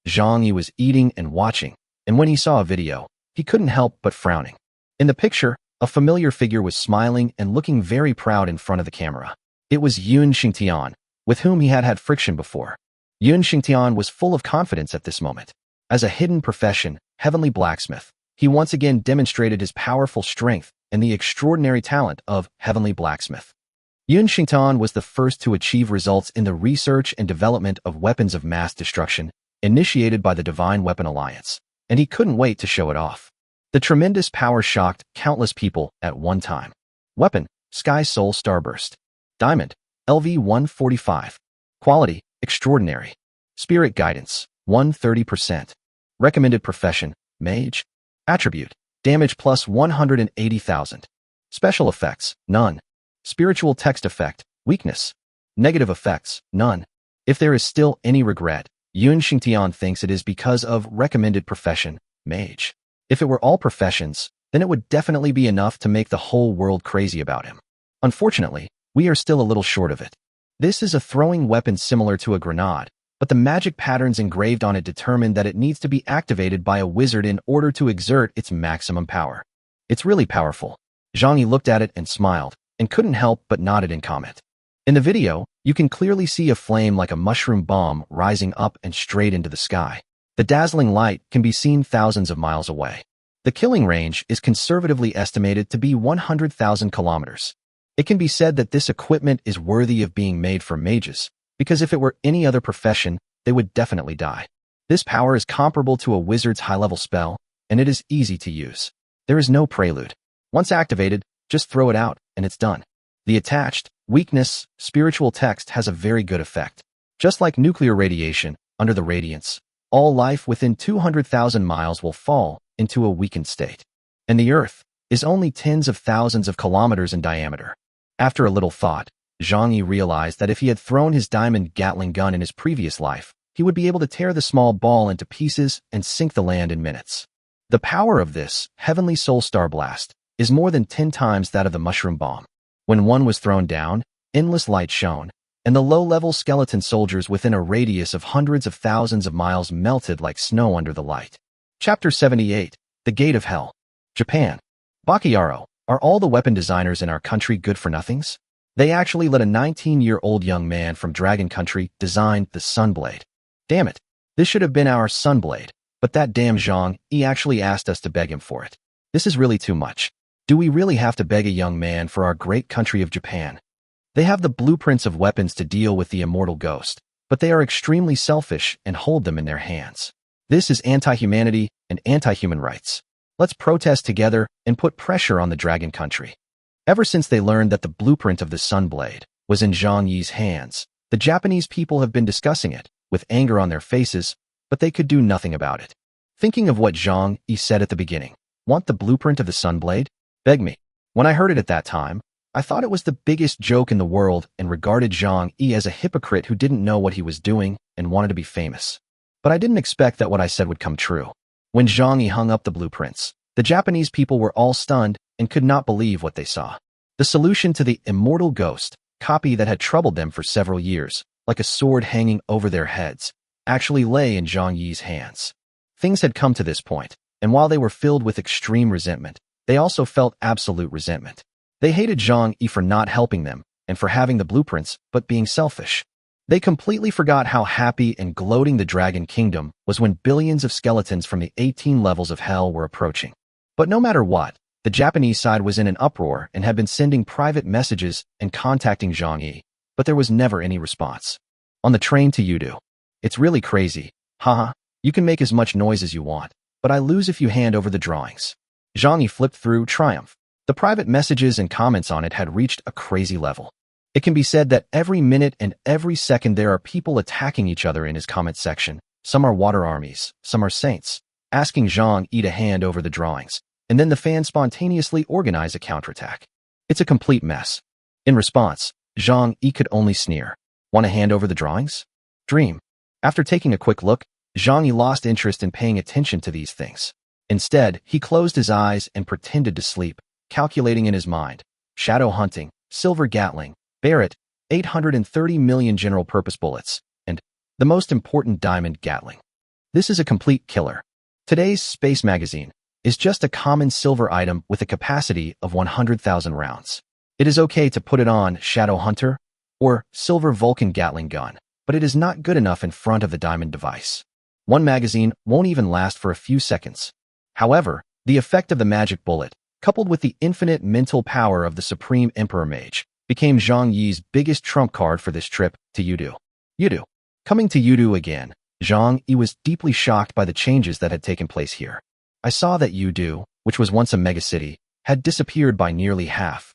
Zhang Yi was eating and watching, and when he saw a video, he couldn't help but frowning. In the picture, a familiar figure was smiling and looking very proud in front of the camera. It was Yun Xingtian, with whom he had had friction before. Yun Xingtian was full of confidence at this moment. As a hidden profession, heavenly blacksmith, he once again demonstrated his powerful strength and the extraordinary talent of heavenly blacksmith. Yun Xingtian was the first to achieve results in the research and development of weapons of mass destruction initiated by the Divine Weapon Alliance, and he couldn't wait to show it off. The tremendous power shocked countless people at one time. Weapon, Sky Soul Starburst. Diamond, LV-145. Quality, extraordinary. Spirit guidance, 130%. Recommended profession, mage. Attribute, damage plus 180,000. Special effects, none. Spiritual text effect, weakness. Negative effects, none. If there is still any regret, Yun Xingtian thinks it is because of recommended profession, mage. If it were all professions, then it would definitely be enough to make the whole world crazy about him. Unfortunately, we are still a little short of it. This is a throwing weapon similar to a grenade, but the magic patterns engraved on it determine that it needs to be activated by a wizard in order to exert its maximum power. It's really powerful. Zhang Yi looked at it and smiled, and couldn't help but nodded in comment. In the video, you can clearly see a flame like a mushroom bomb rising up and straight into the sky. The dazzling light can be seen thousands of miles away. The killing range is conservatively estimated to be 100,000 kilometers. It can be said that this equipment is worthy of being made for mages, because if it were any other profession, they would definitely die. This power is comparable to a wizard's high-level spell, and it is easy to use. There is no prelude. Once activated, just throw it out, and it's done. The attached, weakness, spiritual text has a very good effect. Just like nuclear radiation, under the radiance, all life within 200,000 miles will fall into a weakened state. And the Earth is only tens of thousands of kilometers in diameter. After a little thought, Zhang Yi realized that if he had thrown his diamond Gatling gun in his previous life, he would be able to tear the small ball into pieces and sink the land in minutes. The power of this heavenly soul star blast is more than 10 times that of the mushroom bomb. When one was thrown down, endless light shone, and the low-level skeleton soldiers within a radius of hundreds of thousands of miles melted like snow under the light. Chapter 78, The Gate of Hell. Japan. Bakayaro, are all the weapon designers in our country good-for-nothings? They actually let a 19-year-old young man from Dragon Country design the Sunblade. Damn it, this should have been our Sunblade, but that damn Zhang Yi actually asked us to beg him for it. This is really too much. Do we really have to beg a young man for our great country of Japan? They have the blueprints of weapons to deal with the immortal ghost, but they are extremely selfish and hold them in their hands. This is anti-humanity and anti-human rights. Let's protest together and put pressure on the Dragon Country. Ever since they learned that the blueprint of the Sunblade was in Zhang Yi's hands, the Japanese people have been discussing it, with anger on their faces, but they could do nothing about it. Thinking of what Zhang Yi said at the beginning, want the blueprint of the Sunblade? Beg me. When I heard it at that time, I thought it was the biggest joke in the world and regarded Zhang Yi as a hypocrite who didn't know what he was doing and wanted to be famous. But I didn't expect that what I said would come true. When Zhang Yi hung up the blueprints, the Japanese people were all stunned and could not believe what they saw. The solution to the immortal ghost copy that had troubled them for several years, like a sword hanging over their heads, actually lay in Zhang Yi's hands. Things had come to this point, and while they were filled with extreme resentment, they also felt absolute resentment. They hated Zhang Yi for not helping them, and for having the blueprints, but being selfish. They completely forgot how happy and gloating the Dragon Kingdom was when billions of skeletons from the 18 levels of hell were approaching. But no matter what, the Japanese side was in an uproar and had been sending private messages and contacting Zhang Yi, but there was never any response. On the train to Yudu. It's really crazy. Haha, you can make as much noise as you want, but I lose if you hand over the drawings. Zhang Yi flipped through triumph. The private messages and comments on it had reached a crazy level. It can be said that every minute and every second there are people attacking each other in his comment section. Some are water armies, some are saints, asking Zhang Yi to hand over the drawings, and then the fans spontaneously organize a counterattack. It's a complete mess. In response, Zhang Yi could only sneer. Want to hand over the drawings? Dream. After taking a quick look, Zhang Yi lost interest in paying attention to these things. Instead, he closed his eyes and pretended to sleep, calculating in his mind. Shadow hunting, silver Gatling, Barrett, 830 million general-purpose bullets, and the most important diamond Gatling. This is a complete killer. Today's space magazine is just a common silver item with a capacity of 100,000 rounds. It is okay to put it on Shadow Hunter or Silver Vulcan Gatling gun, but it is not good enough in front of the diamond device. One magazine won't even last for a few seconds. However, the effect of the magic bullet, coupled with the infinite mental power of the Supreme Emperor Mage, became Zhang Yi's biggest trump card for this trip to Yudu. Yudu. Coming to Yudu again, Zhang Yi was deeply shocked by the changes that had taken place here. I saw that Yudu, which was once a megacity, had disappeared by nearly half.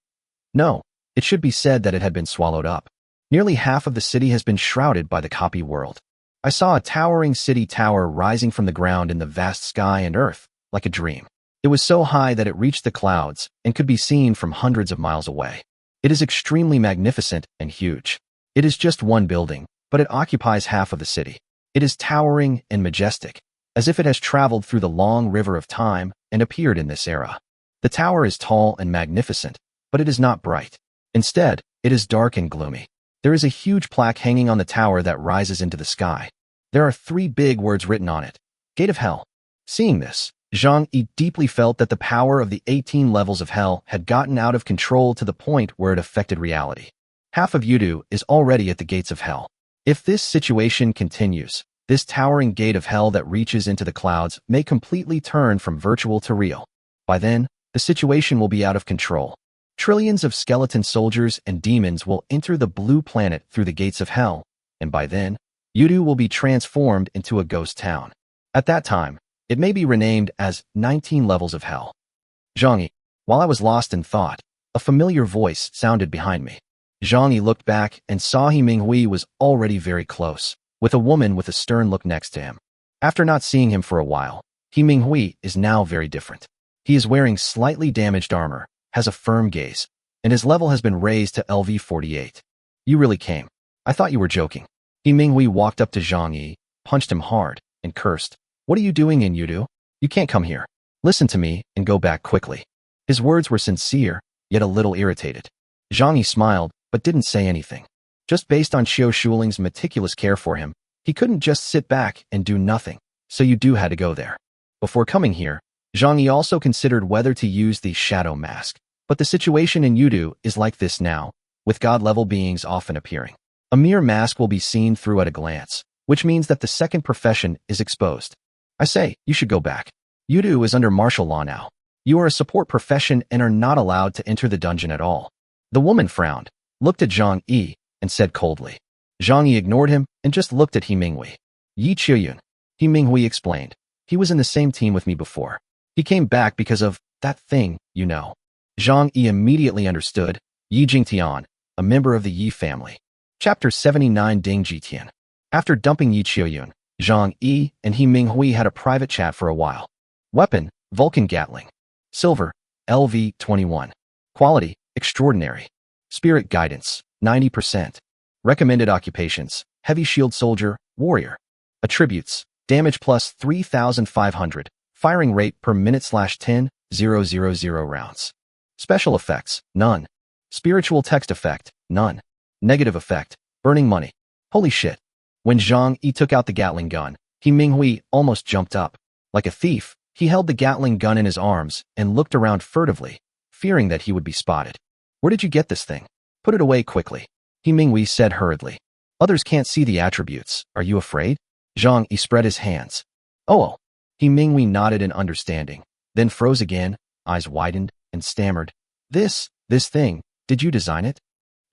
No, it should be said that it had been swallowed up. Nearly half of the city has been shrouded by the copy world. I saw a towering city tower rising from the ground in the vast sky and earth, like a dream. It was so high that it reached the clouds and could be seen from hundreds of miles away. It is extremely magnificent and huge. It is just one building, but it occupies half of the city. It is towering and majestic, as if it has traveled through the long river of time and appeared in this era. The tower is tall and magnificent, but it is not bright. Instead, it is dark and gloomy. There is a huge plaque hanging on the tower that rises into the sky. There are 3 big words written on it. Gate of Hell. Seeing this, Zhang Yi deeply felt that the power of the 18 levels of hell had gotten out of control to the point where it affected reality. Half of Yudu is already at the gates of hell. If this situation continues, this towering gate of hell that reaches into the clouds may completely turn from virtual to real. By then, the situation will be out of control. Trillions of skeleton soldiers and demons will enter the blue planet through the gates of hell, and by then, Yudu will be transformed into a ghost town. At that time, it may be renamed as 19 Levels of Hell. Zhang Yi. While I was lost in thought, a familiar voice sounded behind me. Zhang Yi looked back and saw He Minghui was already very close, with a woman with a stern look next to him. After not seeing him for a while, He Minghui is now very different. He is wearing slightly damaged armor, has a firm gaze, and his level has been raised to LV48. You really came. I thought you were joking. He Minghui walked up to Zhang Yi, punched him hard, and cursed. What are you doing in Yudu? You can't come here. Listen to me and go back quickly. His words were sincere, yet a little irritated. Zhang Yi smiled, but didn't say anything. Just based on Xiao Shuling's meticulous care for him, he couldn't just sit back and do nothing, so Yudu had to go there. Before coming here, Zhang Yi also considered whether to use the shadow mask, but the situation in Yudu is like this now, with god-level beings often appearing. A mere mask will be seen through at a glance, which means that the second profession is exposed. I say, you should go back. Yudu is under martial law now. You are a support profession and are not allowed to enter the dungeon at all. The woman frowned, looked at Zhang Yi, and said coldly. Zhang Yi ignored him and just looked at He Minghui. Yi Qiuyun. He Minghui explained. He was in the same team with me before. He came back because of that thing, you know. Zhang Yi immediately understood. Yi Jingtian, a member of the Yi family. Chapter 79 Ding Jitian. After dumping Yi Qiuyun, Zhang Yi and He Minghui had a private chat for a while. Weapon, Vulcan Gatling. Silver, LV21. Quality, extraordinary. Spirit guidance, 90%. Recommended occupations, heavy shield soldier, warrior. Attributes, damage plus 3,500. Firing rate per minute /10, 000 rounds. Special effects, none. Spiritual text effect, none. Negative effect. Burning money. Holy shit. When Zhang Yi took out the Gatling gun, He Minghui almost jumped up. Like a thief, he held the Gatling gun in his arms and looked around furtively, fearing that he would be spotted. Where did you get this thing? Put it away quickly. He Minghui said hurriedly. Others can't see the attributes. Are you afraid? Zhang Yi spread his hands. Oh. He Minghui nodded in understanding, then froze again, eyes widened, and stammered. This thing, did you design it?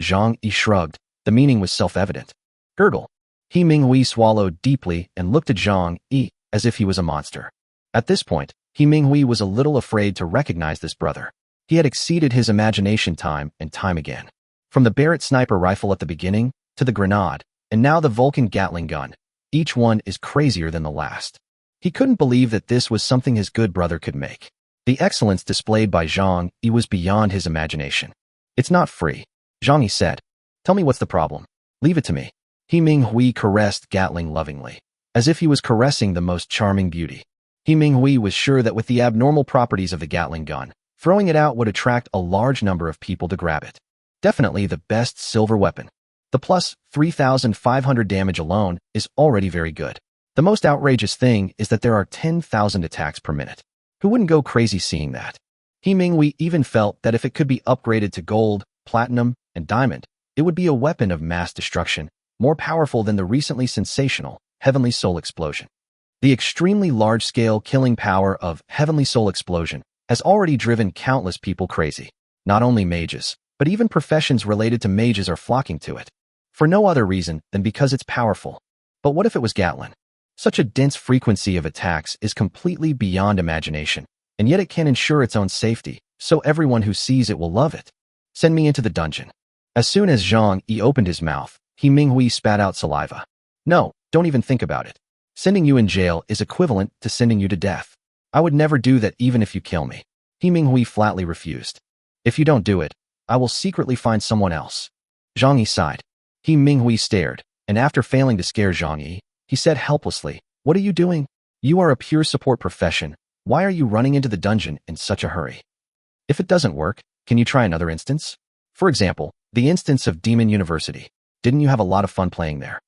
Zhang Yi shrugged. The meaning was self-evident. Gurgle. He Minghui swallowed deeply and looked at Zhang Yi as if he was a monster. At this point, He Minghui was a little afraid to recognize this brother. He had exceeded his imagination time and time again. From the Barrett sniper rifle at the beginning, to the grenade, and now the Vulcan Gatling gun, each one is crazier than the last. He couldn't believe that this was something his good brother could make. The excellence displayed by Zhang Yi was beyond his imagination. It's not free, Zhang Yi said. Tell me what's the problem. Leave it to me. He Minghui caressed Gatling lovingly, as if he was caressing the most charming beauty. He Minghui was sure that with the abnormal properties of the Gatling gun, throwing it out would attract a large number of people to grab it. Definitely the best silver weapon. The plus 3,500 damage alone is already very good. The most outrageous thing is that there are 10,000 attacks per minute. Who wouldn't go crazy seeing that? He Minghui even felt that if it could be upgraded to gold, platinum, and diamond, it would be a weapon of mass destruction, more powerful than the recently sensational Heavenly Soul Explosion. The extremely large-scale killing power of Heavenly Soul Explosion has already driven countless people crazy. Not only mages, but even professions related to mages are flocking to it. For no other reason than because it's powerful. But what if it was Gatling? Such a dense frequency of attacks is completely beyond imagination, and yet it can ensure its own safety, so everyone who sees it will love it. Send me into the dungeon. As soon as Zhang Yi opened his mouth, He Minghui spat out saliva. No, don't even think about it. Sending you in jail is equivalent to sending you to death. I would never do that even if you kill me. He Minghui flatly refused. If you don't do it, I will secretly find someone else. Zhang Yi sighed. He Minghui stared, and after failing to scare Zhang Yi, he said helplessly, What are you doing? You are a pure support profession. Why are you running into the dungeon in such a hurry? If it doesn't work, can you try another instance? For example, the instance of Demon University. Didn't you have a lot of fun playing there?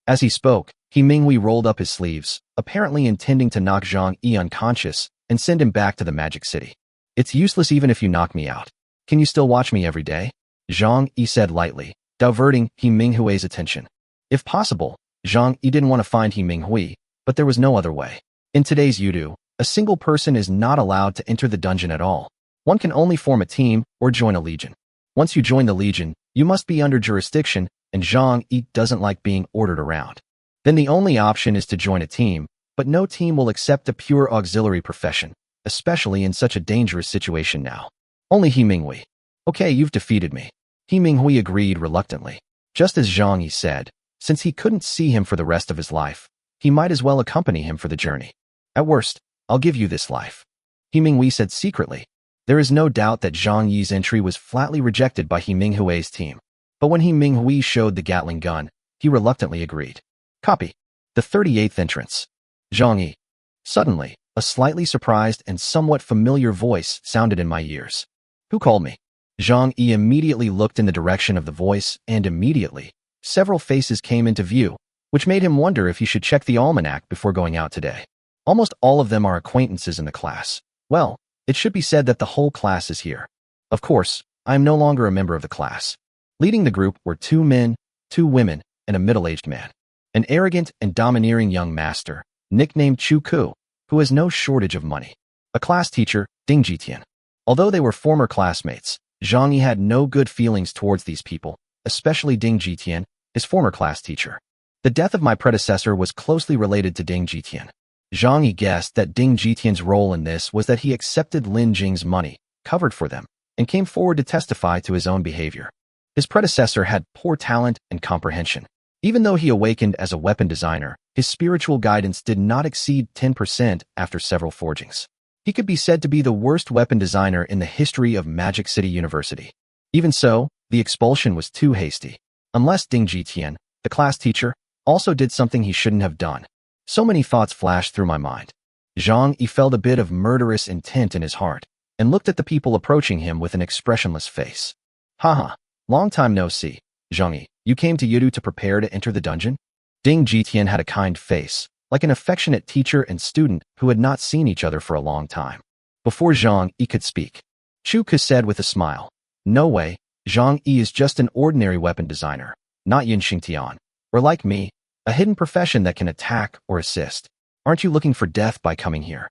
As he spoke, He Minghui rolled up his sleeves, apparently intending to knock Zhang Yi unconscious and send him back to the Magic City. It's useless even if you knock me out. Can you still watch me every day? Zhang Yi said lightly, diverting He Minghui's attention. If possible, Zhang Yi didn't want to find He Minghui, but there was no other way. In today's Yudu, a single person is not allowed to enter the dungeon at all. One can only form a team or join a legion. Once you join the legion, you must be under jurisdiction, and Zhang Yi doesn't like being ordered around. Then the only option is to join a team, but no team will accept a pure auxiliary profession, especially in such a dangerous situation now. Only He Minghui. Okay, you've defeated me. He Minghui agreed reluctantly. Just as Zhang Yi said, since he couldn't see him for the rest of his life, he might as well accompany him for the journey. At worst, I'll give you this life. He Minghui said secretly. There is no doubt that Zhang Yi's entry was flatly rejected by He Minghui's team. But when He Minghui showed the Gatling gun, he reluctantly agreed. Copy. The 38th entrance. Zhang Yi. Suddenly, a slightly surprised and somewhat familiar voice sounded in my ears. Who called me? Zhang Yi immediately looked in the direction of the voice, and immediately, several faces came into view, which made him wonder if he should check the almanac before going out today. Almost all of them are acquaintances in the class. Well, it should be said that the whole class is here. Of course, I am no longer a member of the class. Leading the group were 2 men, 2 women, and a middle-aged man. An arrogant and domineering young master, nicknamed Chu Ku, who has no shortage of money. A class teacher, Ding Jitian. Although they were former classmates, Zhang Yi had no good feelings towards these people, especially Ding Jitian, his former class teacher. The death of my predecessor was closely related to Ding Jitian. Zhang Yi guessed that Ding Jitian's role in this was that he accepted Lin Jing's money, covered for them, and came forward to testify to his own behavior. His predecessor had poor talent and comprehension. Even though he awakened as a weapon designer, his spiritual guidance did not exceed 10% after several forgings. He could be said to be the worst weapon designer in the history of Magic City University. Even so, the expulsion was too hasty. Unless Ding Jitian, the class teacher, also did something he shouldn't have done. So many thoughts flashed through my mind. Zhang Yi felt a bit of murderous intent in his heart, and looked at the people approaching him with an expressionless face. Haha, long time no see, Zhang Yi. You came to Yudu to prepare to enter the dungeon? Ding Jitian had a kind face, like an affectionate teacher and student who had not seen each other for a long time. Before Zhang Yi could speak, Chu Ke said with a smile, "No way, Zhang Yi is just an ordinary weapon designer, not Yin Xingtian, or like me, a hidden profession that can attack or assist. Aren't you looking for death by coming here?"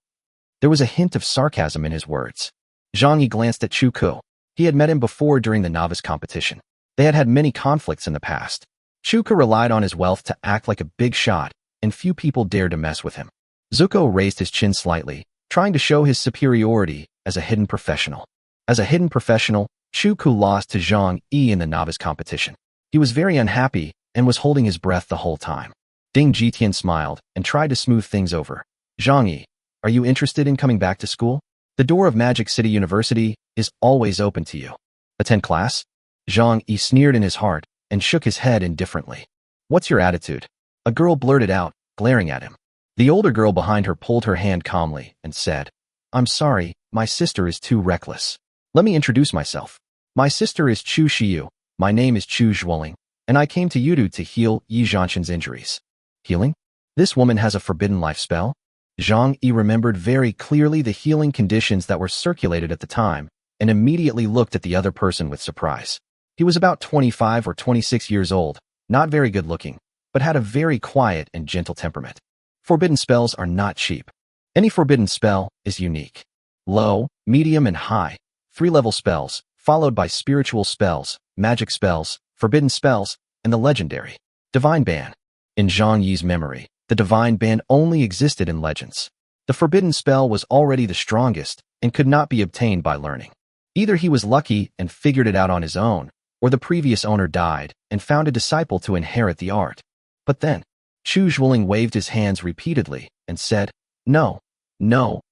There was a hint of sarcasm in his words. Zhang Yi glanced at Chu Ke. He had met him before during the novice competition. They had had many conflicts in the past. Chu Ke relied on his wealth to act like a big shot, and few people dared to mess with him. Zuko raised his chin slightly, trying to show his superiority as a hidden professional. As a hidden professional, Chu Ke lost to Zhang Yi in the novice competition. He was very unhappy and was holding his breath the whole time. Ding Jitian smiled and tried to smooth things over. "Zhang Yi, are you interested in coming back to school? The door of Magic City University is always open to you. Attend class?" Zhang Yi sneered in his heart and shook his head indifferently. "What's your attitude?" a girl blurted out, glaring at him. The older girl behind her pulled her hand calmly and said, "I'm sorry, my sister is too reckless. Let me introduce myself. My sister is Chu Shiyu, my name is Chu Zhuoling, and I came to Yudu to heal Yi Zhanshan's injuries." Healing? This woman has a forbidden life spell? Zhang Yi remembered very clearly the healing conditions that were circulated at the time and immediately looked at the other person with surprise. He was about 25 or 26 years old, not very good looking, but had a very quiet and gentle temperament. Forbidden spells are not cheap. Any forbidden spell is unique. Low, medium, and high, 3-level spells, followed by spiritual spells, magic spells, forbidden spells, and the legendary Divine Ban. In Zhang Yi's memory, the Divine Ban only existed in legends. The forbidden spell was already the strongest and could not be obtained by learning. Either he was lucky and figured it out on his own, or the previous owner died and found a disciple to inherit the art. But then, Chu Zhuoling waved his hands repeatedly and said, No,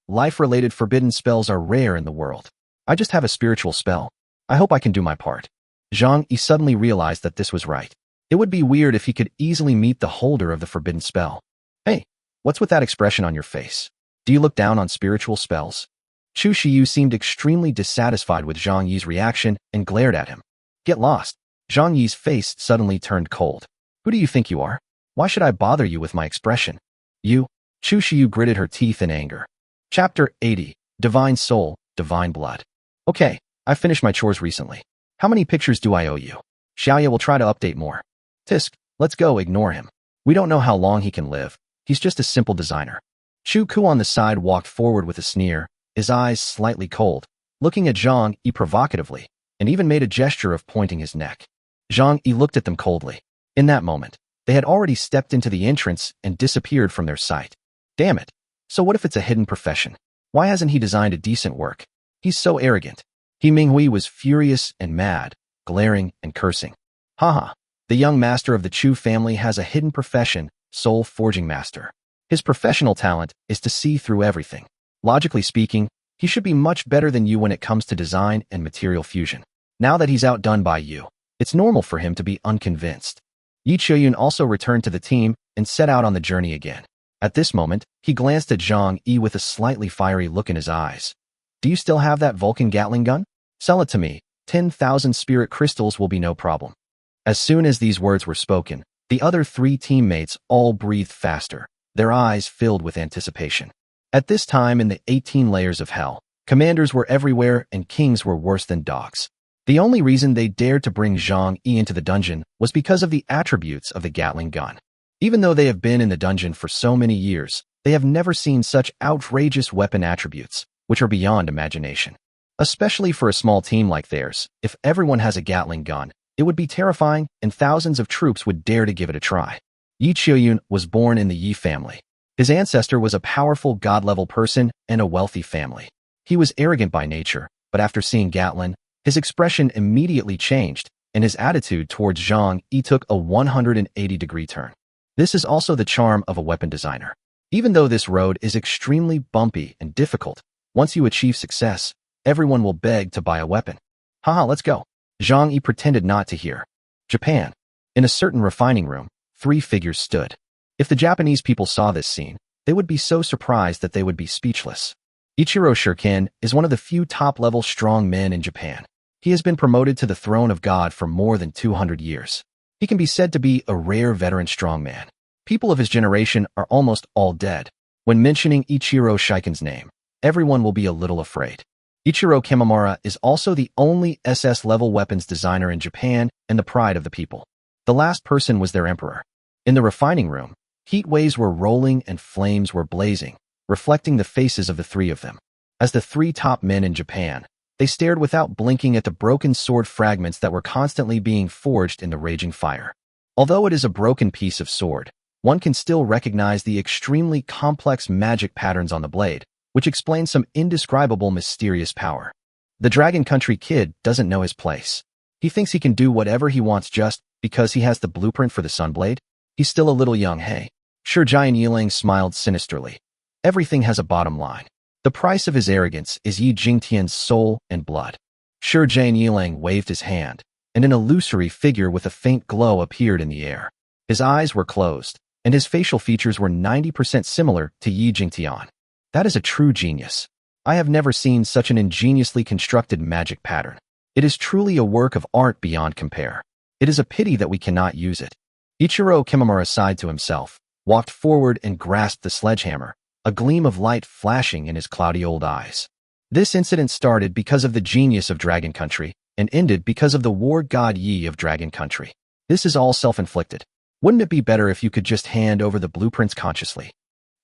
life-related forbidden spells are rare in the world. I just have a spiritual spell. I hope I can do my part." Zhang Yi suddenly realized that this was right. It would be weird if he could easily meet the holder of the forbidden spell. "Hey, what's with that expression on your face? Do you look down on spiritual spells?" Chu Shiyu seemed extremely dissatisfied with Zhang Yi's reaction and glared at him. "Get lost." Zhang Yi's face suddenly turned cold. "Who do you think you are? Why should I bother you with my expression?" "You?" Chu Shiyu gritted her teeth in anger. Chapter 80, Divine Soul, Divine Blood. "Okay, I finished my chores recently. How many pictures do I owe you?" "Xiaoye will try to update more." "Tisk, let's go, ignore him. We don't know how long he can live. He's just a simple designer." Chu Ke on the side walked forward with a sneer, his eyes slightly cold, looking at Zhang Yi provocatively, and even made a gesture of pointing his neck. Zhang Yi looked at them coldly. In that moment, they had already stepped into the entrance and disappeared from their sight. Damn it. So what if it's a hidden profession? Why hasn't he designed a decent work? He's so arrogant. He Minghui was furious and mad, glaring and cursing. Haha, the young master of the Chu family has a hidden profession, soul forging master. His professional talent is to see through everything. Logically speaking, he should be much better than you when it comes to design and material fusion. Now that he's outdone by you, it's normal for him to be unconvinced. Yi Chiyun also returned to the team and set out on the journey again. At this moment, he glanced at Zhang Yi with a slightly fiery look in his eyes. "Do you still have that Vulcan Gatling gun? Sell it to me. 10,000 spirit crystals will be no problem." As soon as these words were spoken, the other 3 teammates all breathed faster, their eyes filled with anticipation. At this time in the 18 layers of hell, commanders were everywhere and kings were worse than dogs. The only reason they dared to bring Zhang Yi into the dungeon was because of the attributes of the Gatling gun. Even though they have been in the dungeon for so many years, they have never seen such outrageous weapon attributes, which are beyond imagination. Especially for a small team like theirs, if everyone has a Gatling gun, it would be terrifying and thousands of troops would dare to give it a try. Yi Chiyun was born in the Yi family. His ancestor was a powerful god-level person and a wealthy family. He was arrogant by nature, but after seeing Gatling, his expression immediately changed, and his attitude towards Zhang Yi took a 180-degree turn. This is also the charm of a weapon designer. Even though this road is extremely bumpy and difficult, once you achieve success, everyone will beg to buy a weapon. Haha, let's go. Zhang Yi pretended not to hear. Japan. In a certain refining room, 3 figures stood. If the Japanese people saw this scene, they would be so surprised that they would be speechless. Ichiro Shuriken is one of the few top-level strong men in Japan. He has been promoted to the throne of God for more than 200 years. He can be said to be a rare veteran strongman. People of his generation are almost all dead. When mentioning Ichiro Shiken's name, everyone will be a little afraid. Ichiro Kimimura is also the only SS-level weapons designer in Japan and the pride of the people. The last person was their emperor. In the refining room, heat waves were rolling and flames were blazing, reflecting the faces of the three of them. As the three top men in Japan, they stared without blinking at the broken sword fragments that were constantly being forged in the raging fire. Although it is a broken piece of sword, one can still recognize the extremely complex magic patterns on the blade, which explains some indescribable mysterious power. The Dragon Country kid doesn't know his place. He thinks he can do whatever he wants just because he has the blueprint for the Sunblade. He's still a little young, hey? Sure, Giant Yiling smiled sinisterly. Everything has a bottom line. The price of his arrogance is Yi Jingtian's soul and blood. Sure, Giant Yiling waved his hand, and an illusory figure with a faint glow appeared in the air. His eyes were closed, and his facial features were 90% similar to Yi Jingtian. That is a true genius. I have never seen such an ingeniously constructed magic pattern. It is truly a work of art beyond compare. It is a pity that we cannot use it. Ichiro Kimimura sighed to himself, walked forward and grasped the sledgehammer, a gleam of light flashing in his cloudy old eyes. This incident started because of the genius of Dragon Country and ended because of the war god Yi of Dragon Country. This is all self-inflicted. Wouldn't it be better if you could just hand over the blueprints consciously?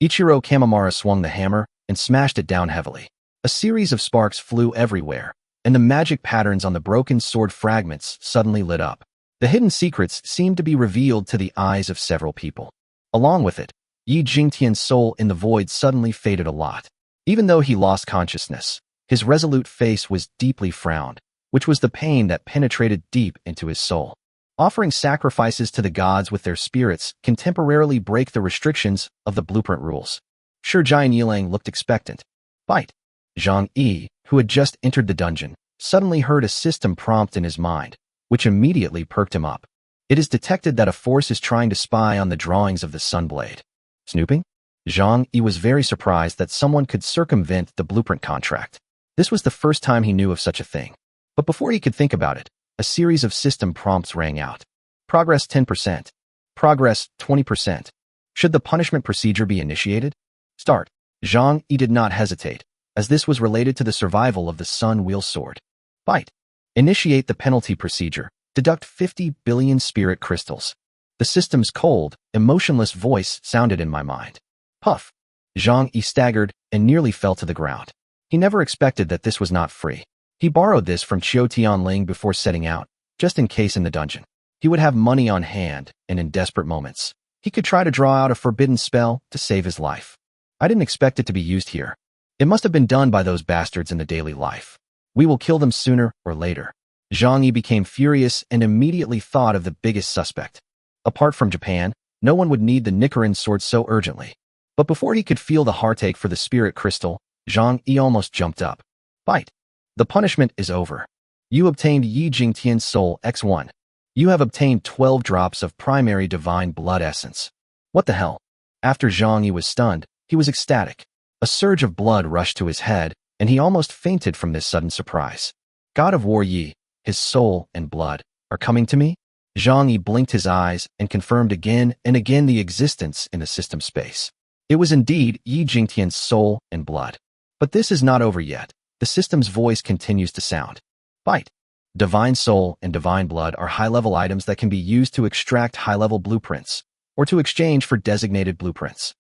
Ichiro Kimimura swung the hammer and smashed it down heavily. A series of sparks flew everywhere, and the magic patterns on the broken sword fragments suddenly lit up. The hidden secrets seemed to be revealed to the eyes of several people. Along with it, Yi Jingtian's soul in the void suddenly faded a lot. Even though he lost consciousness, his resolute face was deeply frowned, which was the pain that penetrated deep into his soul. Offering sacrifices to the gods with their spirits can temporarily break the restrictions of the blueprint rules. Sure, Giant Yiling looked expectant. Bite. Zhang Yi, who had just entered the dungeon, suddenly heard a system prompt in his mind, which immediately perked him up. It is detected that a force is trying to spy on the drawings of the Sunblade. Snooping? Zhang Yi was very surprised that someone could circumvent the blueprint contract. This was the first time he knew of such a thing. But before he could think about it, a series of system prompts rang out. Progress 10%. Progress 20%. Should the punishment procedure be initiated? Start. Zhang Yi did not hesitate, as this was related to the survival of the Sun Wheel Sword. Bite. Initiate the penalty procedure. Deduct 50 billion spirit crystals. The system's cold, emotionless voice sounded in my mind. Puff. Zhang Yi staggered and nearly fell to the ground. He never expected that this was not free. He borrowed this from Qiu Tianling before setting out, just in case in the dungeon. He would have money on hand, and in desperate moments, he could try to draw out a forbidden spell to save his life. I didn't expect it to be used here. It must have been done by those bastards in the daily life. We will kill them sooner or later. Zhang Yi became furious and immediately thought of the biggest suspect. Apart from Japan, no one would need the Nichiren sword so urgently. But before he could feel the heartache for the spirit crystal, Zhang Yi almost jumped up. Bite. The punishment is over. You obtained Yi Jingtian's soul X1. You have obtained 12 drops of primary divine blood essence. What the hell? After Zhang Yi was stunned, he was ecstatic. A surge of blood rushed to his head, and he almost fainted from this sudden surprise. God of War Yi, his soul and blood, are coming to me? Zhang Yi blinked his eyes and confirmed again and again the existence in the system space. It was indeed Yi Jingtian's soul and blood. But this is not over yet. The system's voice continues to sound. Bite. Divine soul and divine blood are high-level items that can be used to extract high-level blueprints, or to exchange for designated blueprints.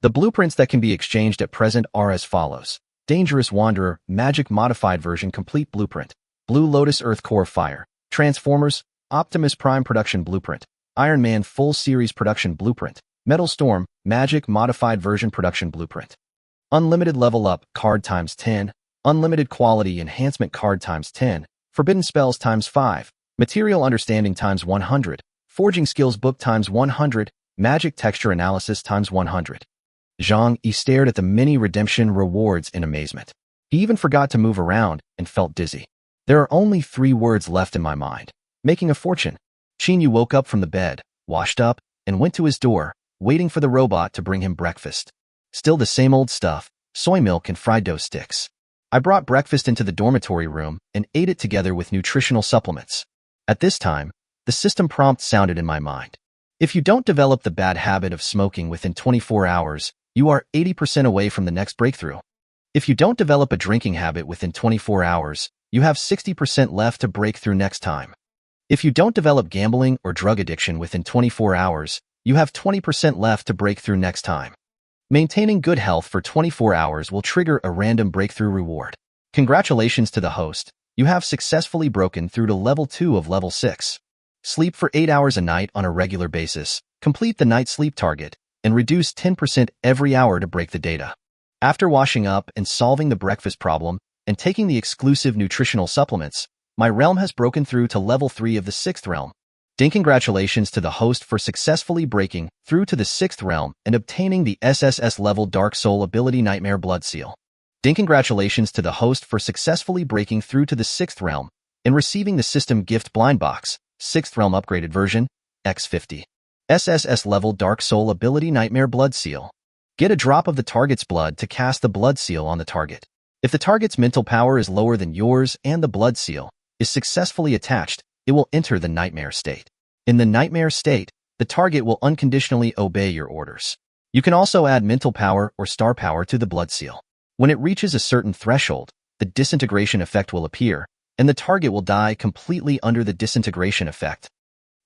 The blueprints that can be exchanged at present are as follows. Dangerous Wanderer, Magic Modified Version Complete Blueprint. Blue Lotus Earth Core Fire. Transformers, Optimus Prime Production Blueprint. Iron Man Full Series Production Blueprint. Metal Storm, Magic Modified Version Production Blueprint. Unlimited Level Up Card times 10. Unlimited Quality Enhancement Card times 10. Forbidden Spells times 5. Material Understanding times 100. Forging Skills Book times 100. Magic Texture Analysis times 100. Zhang Yi stared at the many redemption rewards in amazement. He even forgot to move around and felt dizzy. There are only 3 words left in my mind. Making a fortune. Xinyu woke up from the bed, washed up, and went to his door, waiting for the robot to bring him breakfast. Still the same old stuff, soy milk and fried dough sticks. I brought breakfast into the dormitory room and ate it together with nutritional supplements. At this time, The system prompt sounded in my mind. If you don't develop the bad habit of smoking within 24 hours, you are 80% away from the next breakthrough. If you don't develop a drinking habit within 24 hours, you have 60% left to break through next time. If you don't develop gambling or drug addiction within 24 hours, you have 20% left to break through next time. Maintaining good health for 24 hours will trigger a random breakthrough reward. Congratulations to the host. You have successfully broken through to level 2 of level 6. Sleep for 8 hours a night on a regular basis, complete the night sleep target, and reduce 10% every hour to break the data. After washing up and solving the breakfast problem and taking the exclusive nutritional supplements, my realm has broken through to level 3 of the 6th realm. Congratulations to the host for successfully breaking through to the 6th realm and obtaining the SSS level Dark Soul ability Nightmare Blood Seal. Congratulations to the host for successfully breaking through to the 6th realm and receiving the System Gift Blind Box, 6th realm upgraded version, X50. SSS level Dark Soul ability Nightmare Blood Seal. Get a drop of the target's blood to cast the Blood Seal on the target. If the target's mental power is lower than yours and the Blood Seal is successfully attached, it will enter the Nightmare state. In the Nightmare state, the target will unconditionally obey your orders. You can also add mental power or star power to the Blood Seal. When it reaches a certain threshold, the disintegration effect will appear, and the target will die completely under the disintegration effect.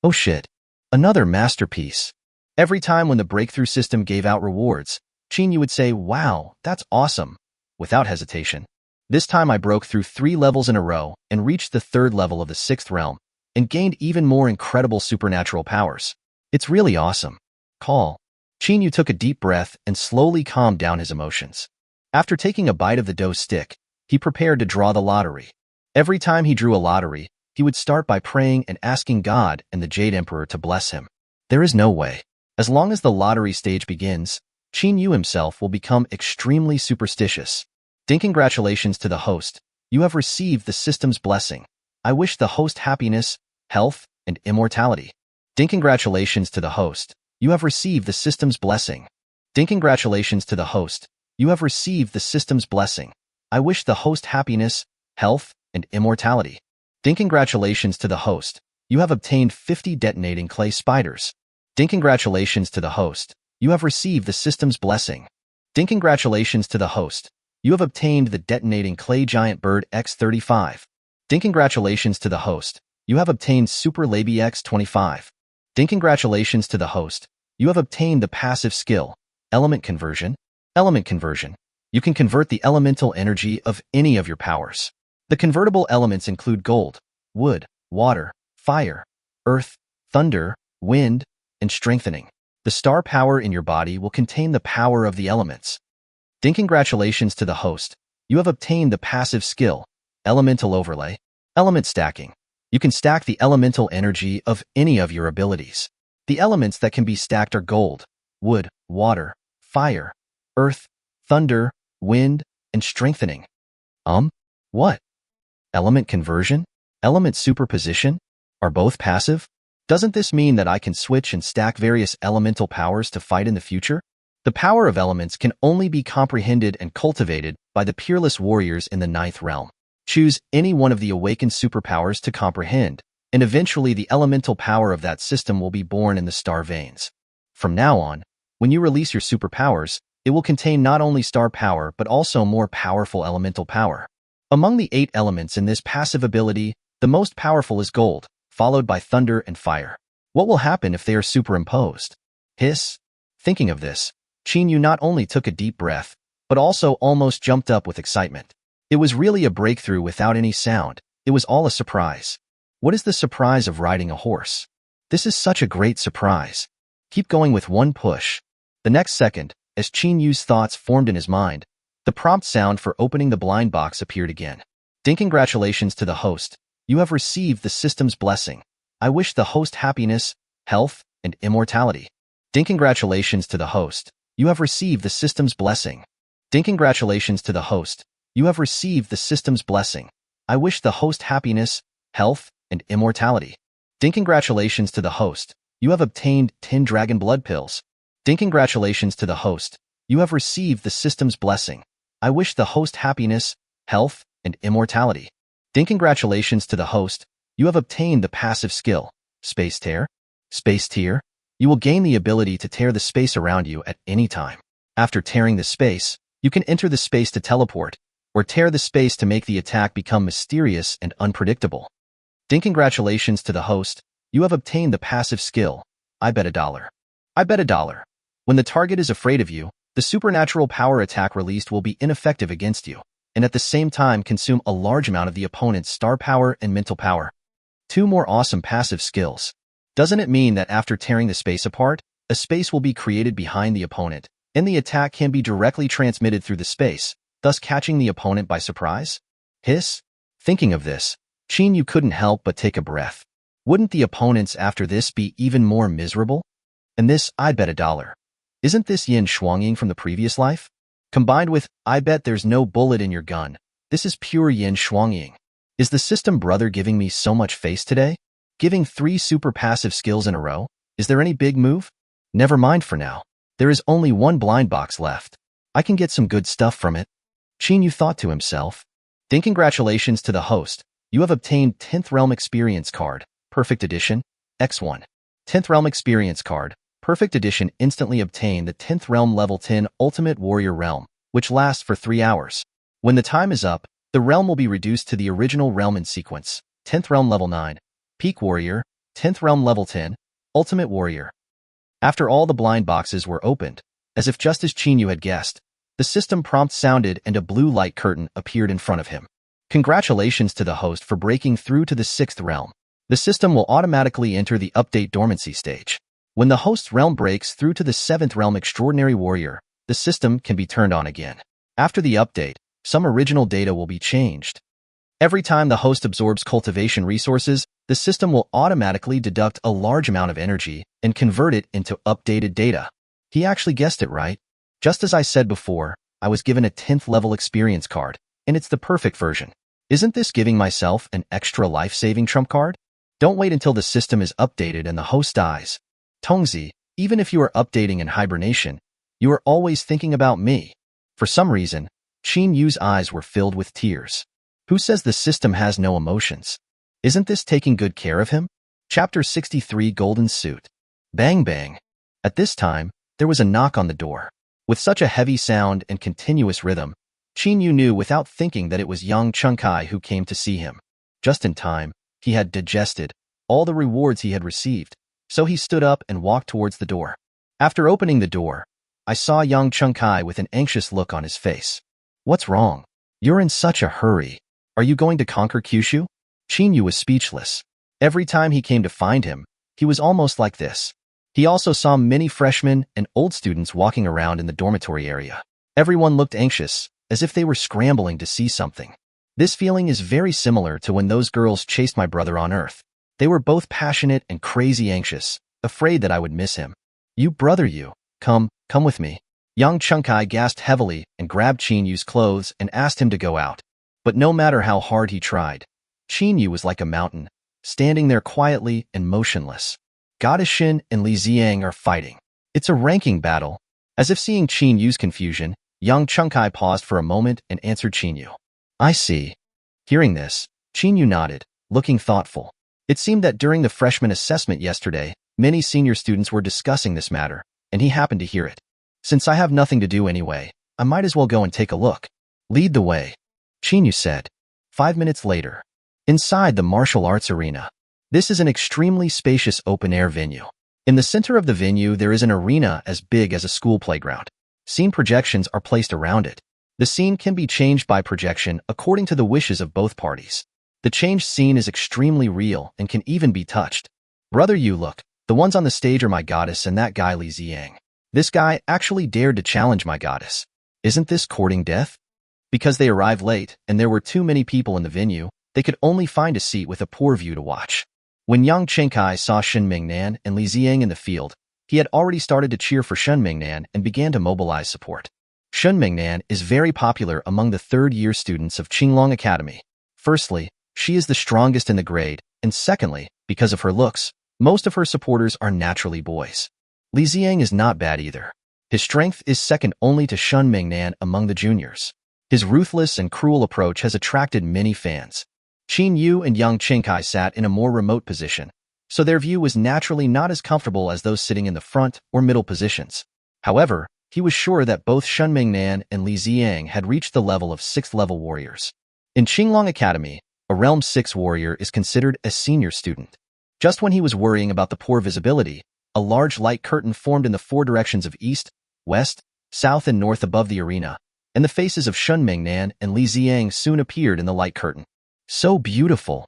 Oh shit. Another masterpiece. Every time when the breakthrough system gave out rewards, Qin Yu would say, "Wow, that's awesome," without hesitation. This time I broke through 3 levels in a row and reached the 3rd level of the 6th realm, and gained even more incredible supernatural powers. It's really awesome. Call. Qin Yu took a deep breath and slowly calmed down his emotions. After taking a bite of the dough stick, he prepared to draw the lottery. Every time he drew a lottery, he would start by praying and asking God and the Jade Emperor to bless him. There is no way. As long as the lottery stage begins, Qin Yu himself will become extremely superstitious. Congratulations to the host. You have received the system's blessing. I wish the host happiness, health, and immortality. Congratulations to the host. You have received the system's blessing. Congratulations to the host. You have received the system's blessing. I wish the host happiness, health, and immortality. Congratulations to the host. You have obtained 50 detonating clay spiders. Congratulations to the host. You have received the system's blessing. Congratulations to the host. You have obtained the detonating clay giant bird X35. Congratulations to the host. You have obtained Super Laby X25. Congratulations to the host. You have obtained the passive skill, Element Conversion. Element Conversion. You can convert the elemental energy of any of your powers. The convertible elements include gold, wood, water, fire, earth, thunder, wind, and strengthening. The star power in your body will contain the power of the elements. Congratulations to the host. You have obtained the passive skill, Elemental Overlay, Element Stacking. You can stack the elemental energy of any of your abilities. The elements that can be stacked are gold, wood, water, fire, earth, thunder, wind, and strengthening. What? Element Conversion? Element Superposition? Are both passive? Doesn't this mean that I can switch and stack various elemental powers to fight in the future? The power of elements can only be comprehended and cultivated by the peerless warriors in the 9th realm. Choose any one of the awakened superpowers to comprehend, and eventually the elemental power of that system will be born in the star veins. From now on, when you release your superpowers, it will contain not only star power but also more powerful elemental power. Among the 8 elements in this passive ability, the most powerful is gold, followed by thunder and fire. What will happen if they are superimposed? Hiss. Thinking of this, Qin Yu not only took a deep breath, but also almost jumped up with excitement. It was really a breakthrough without any sound. It was all a surprise. What is the surprise of riding a horse? This is such a great surprise. Keep going with one push. The next second, as Qin Yu's thoughts formed in his mind, the prompt sound for opening the blind box appeared again. Congratulations to the host. You have received the system's blessing. I wish the host happiness, health, and immortality. Congratulations to the host. You have received the system's blessing. Congratulations to the host. You have received the system's blessing. I wish the host happiness, health, and immortality. Congratulations to the host. You have obtained 10 dragon blood pills. Congratulations to the host. You have received the system's blessing. I wish the host happiness, health, and immortality. Congratulations to the host. You have obtained the passive skill, Space tear? Space tear? You will gain the ability to tear the space around you at any time. After tearing the space, you can enter the space to teleport, or tear the space to make the attack become mysterious and unpredictable. Congratulations to the host, you have obtained the passive skill, I bet $1. I bet $1. When the target is afraid of you, the supernatural power attack released will be ineffective against you, and at the same time consume a large amount of the opponent's star power and mental power. 2 more awesome passive skills. Doesn't it mean that after tearing the space apart, a space will be created behind the opponent, and the attack can be directly transmitted through the space, thus catching the opponent by surprise? Hiss? Thinking of this, Qin Yu couldn't help but take a breath. Wouldn't the opponents after this be even more miserable? And this, I bet $1. Isn't this yin shuangying from the previous life? Combined with, I bet there's no bullet in your gun, this is pure yin shuangying. Is the system brother giving me so much face today? Giving 3 super passive skills in a row? Is there any big move? Never mind for now. There is only 1 blind box left. I can get some good stuff from it. Qin Yu thought to himself. Congratulations to the host. You have obtained 10th Realm Experience Card, Perfect Edition, X1. 10th Realm Experience Card, Perfect Edition instantly obtain the 10th Realm Level 10 Ultimate Warrior Realm, which lasts for 3 hours. When the time is up, the realm will be reduced to the original realm in sequence, 10th Realm Level 9, Peak Warrior, 10th Realm Level 10, Ultimate Warrior. After all the blind boxes were opened, as if just as Qin Yu had guessed, the system prompt sounded and a blue light curtain appeared in front of him. Congratulations to the host for breaking through to the 6th realm. The system will automatically enter the update dormancy stage. When the host's realm breaks through to the 7th realm Extraordinary Warrior, the system can be turned on again. After the update, some original data will be changed. Every time the host absorbs cultivation resources, the system will automatically deduct a large amount of energy and convert it into updated data. He actually guessed it right. Just as I said before, I was given a 10th level experience card, and it's the perfect version. Isn't this giving myself an extra life-saving trump card? Don't wait until the system is updated and the host dies. Tongzi, even if you are updating in hibernation, you are always thinking about me. For some reason, Qin Yu's eyes were filled with tears. Who says the system has no emotions? Isn't this taking good care of him? Chapter 63 Golden Suit. Bang bang. At this time, there was a knock on the door. With such a heavy sound and continuous rhythm, Qin Yu knew without thinking that it was Yang Chengkai who came to see him. Just in time, he had digested all the rewards he had received, so he stood up and walked towards the door. After opening the door, I saw Yang Chengkai with an anxious look on his face. What's wrong? You're in such a hurry. Are you going to conquer Kyushu? Qin Yu was speechless. Every time he came to find him, he was almost like this. He also saw many freshmen and old students walking around in the dormitory area. Everyone looked anxious, as if they were scrambling to see something. This feeling is very similar to when those girls chased my brother on Earth. They were both passionate and crazy anxious, afraid that I would miss him. You brother you, come with me. Yang Chengkai gasped heavily and grabbed Qin Yu's clothes and asked him to go out. But no matter how hard he tried, Qin Yu was like a mountain, standing there quietly and motionless. Goddess Shin and Li Ziang are fighting. It's a ranking battle. As if seeing Qin Yu's confusion, Yang Chengkai paused for a moment and answered Qin Yu. I see. Hearing this, Qin Yu nodded, looking thoughtful. It seemed that during the freshman assessment yesterday, many senior students were discussing this matter, and he happened to hear it. Since I have nothing to do anyway, I might as well go and take a look. Lead the way, Qin Yu said. 5 minutes later, inside the martial arts arena. This is an extremely spacious open-air venue. In the center of the venue, there is an arena as big as a school playground. Scene projections are placed around it. The scene can be changed by projection according to the wishes of both parties. The changed scene is extremely real and can even be touched. Brother Yu, look, the ones on the stage are my goddess and that guy Li Ziang. This guy actually dared to challenge my goddess. Isn't this courting death? Because they arrived late and there were too many people in the venue, they could only find a seat with a poor view to watch. When Yang Chengkai saw Shen Mingnan and Li Ziang in the field, he had already started to cheer for Shen Mingnan and began to mobilize support. Shen Mingnan is very popular among the third-year students of Qinglong Academy. Firstly, she is the strongest in the grade, and secondly, because of her looks, most of her supporters are naturally boys. Li Ziang is not bad either. His strength is second only to Shen Mingnan among the juniors. His ruthless and cruel approach has attracted many fans. Qin Yu and Yang Chengkai sat in a more remote position, so their view was naturally not as comfortable as those sitting in the front or middle positions. However, he was sure that both Shen Mingnan and Li Ziyang had reached the level of 6th-level warriors. In Qinglong Academy, a Realm 6 warrior is considered a senior student. Just when he was worrying about the poor visibility, a large light curtain formed in the 4 directions of east, west, south, and north above the arena, and the faces of Shen Mingnan and Li Ziyang soon appeared in the light curtain. So beautiful!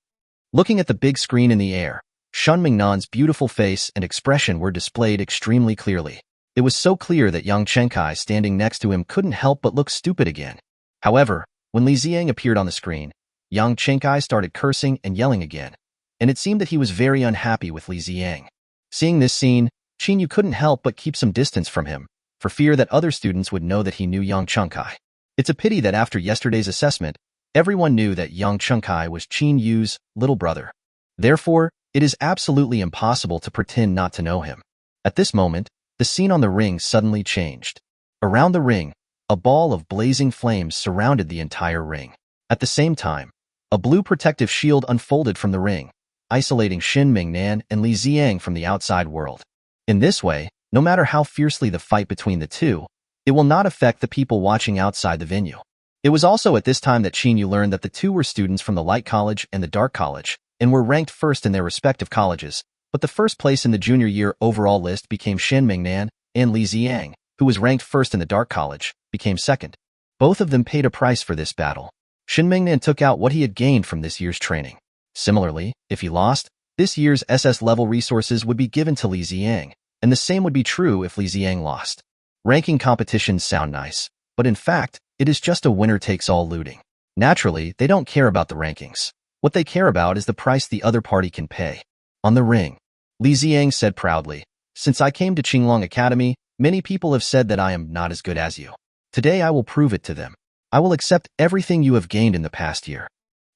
Looking at the big screen in the air, Shen Mingnan's beautiful face and expression were displayed extremely clearly. It was so clear that Yang Chenkai standing next to him couldn't help but look stupid again. However, when Li Ziyang appeared on the screen, Yang Chenkai started cursing and yelling again, and it seemed that he was very unhappy with Li Ziyang. Seeing this scene, Qin Yu couldn't help but keep some distance from him, for fear that other students would know that he knew Yang Chenkai. It's a pity that after yesterday's assessment, everyone knew that Yang Chenkai was Qin Yu's little brother. Therefore, it is absolutely impossible to pretend not to know him. At this moment, the scene on the ring suddenly changed. Around the ring, a ball of blazing flames surrounded the entire ring. At the same time, a blue protective shield unfolded from the ring, isolating Shen Mingnan and Li Ziyang from the outside world. In this way, no matter how fiercely the fight between the two, it will not affect the people watching outside the venue. It was also at this time that Qin Yu learned that the two were students from the Light College and the Dark College, and were ranked first in their respective colleges, but the first place in the junior year overall list became Shen Mingnan, and Li Ziyang, who was ranked first in the Dark College, became second. Both of them paid a price for this battle. Shen Mingnan took out what he had gained from this year's training. Similarly, if he lost, this year's SS-level resources would be given to Li Ziyang, and the same would be true if Li Ziyang lost. Ranking competitions sound nice, but in fact, it is just a winner-takes-all looting. Naturally, they don't care about the rankings. What they care about is the price the other party can pay. On the ring, Li Ziyang said proudly, "Since I came to Qinglong Academy, many people have said that I am not as good as you. Today I will prove it to them. I will accept everything you have gained in the past year."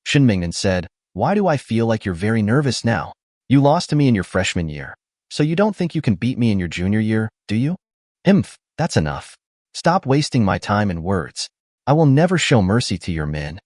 Shen Mingnan said, "Why do I feel like you're very nervous now? You lost to me in your freshman year, so you don't think you can beat me in your junior year, do you?" That's enough. Stop wasting my time and words. I will never show mercy to your men."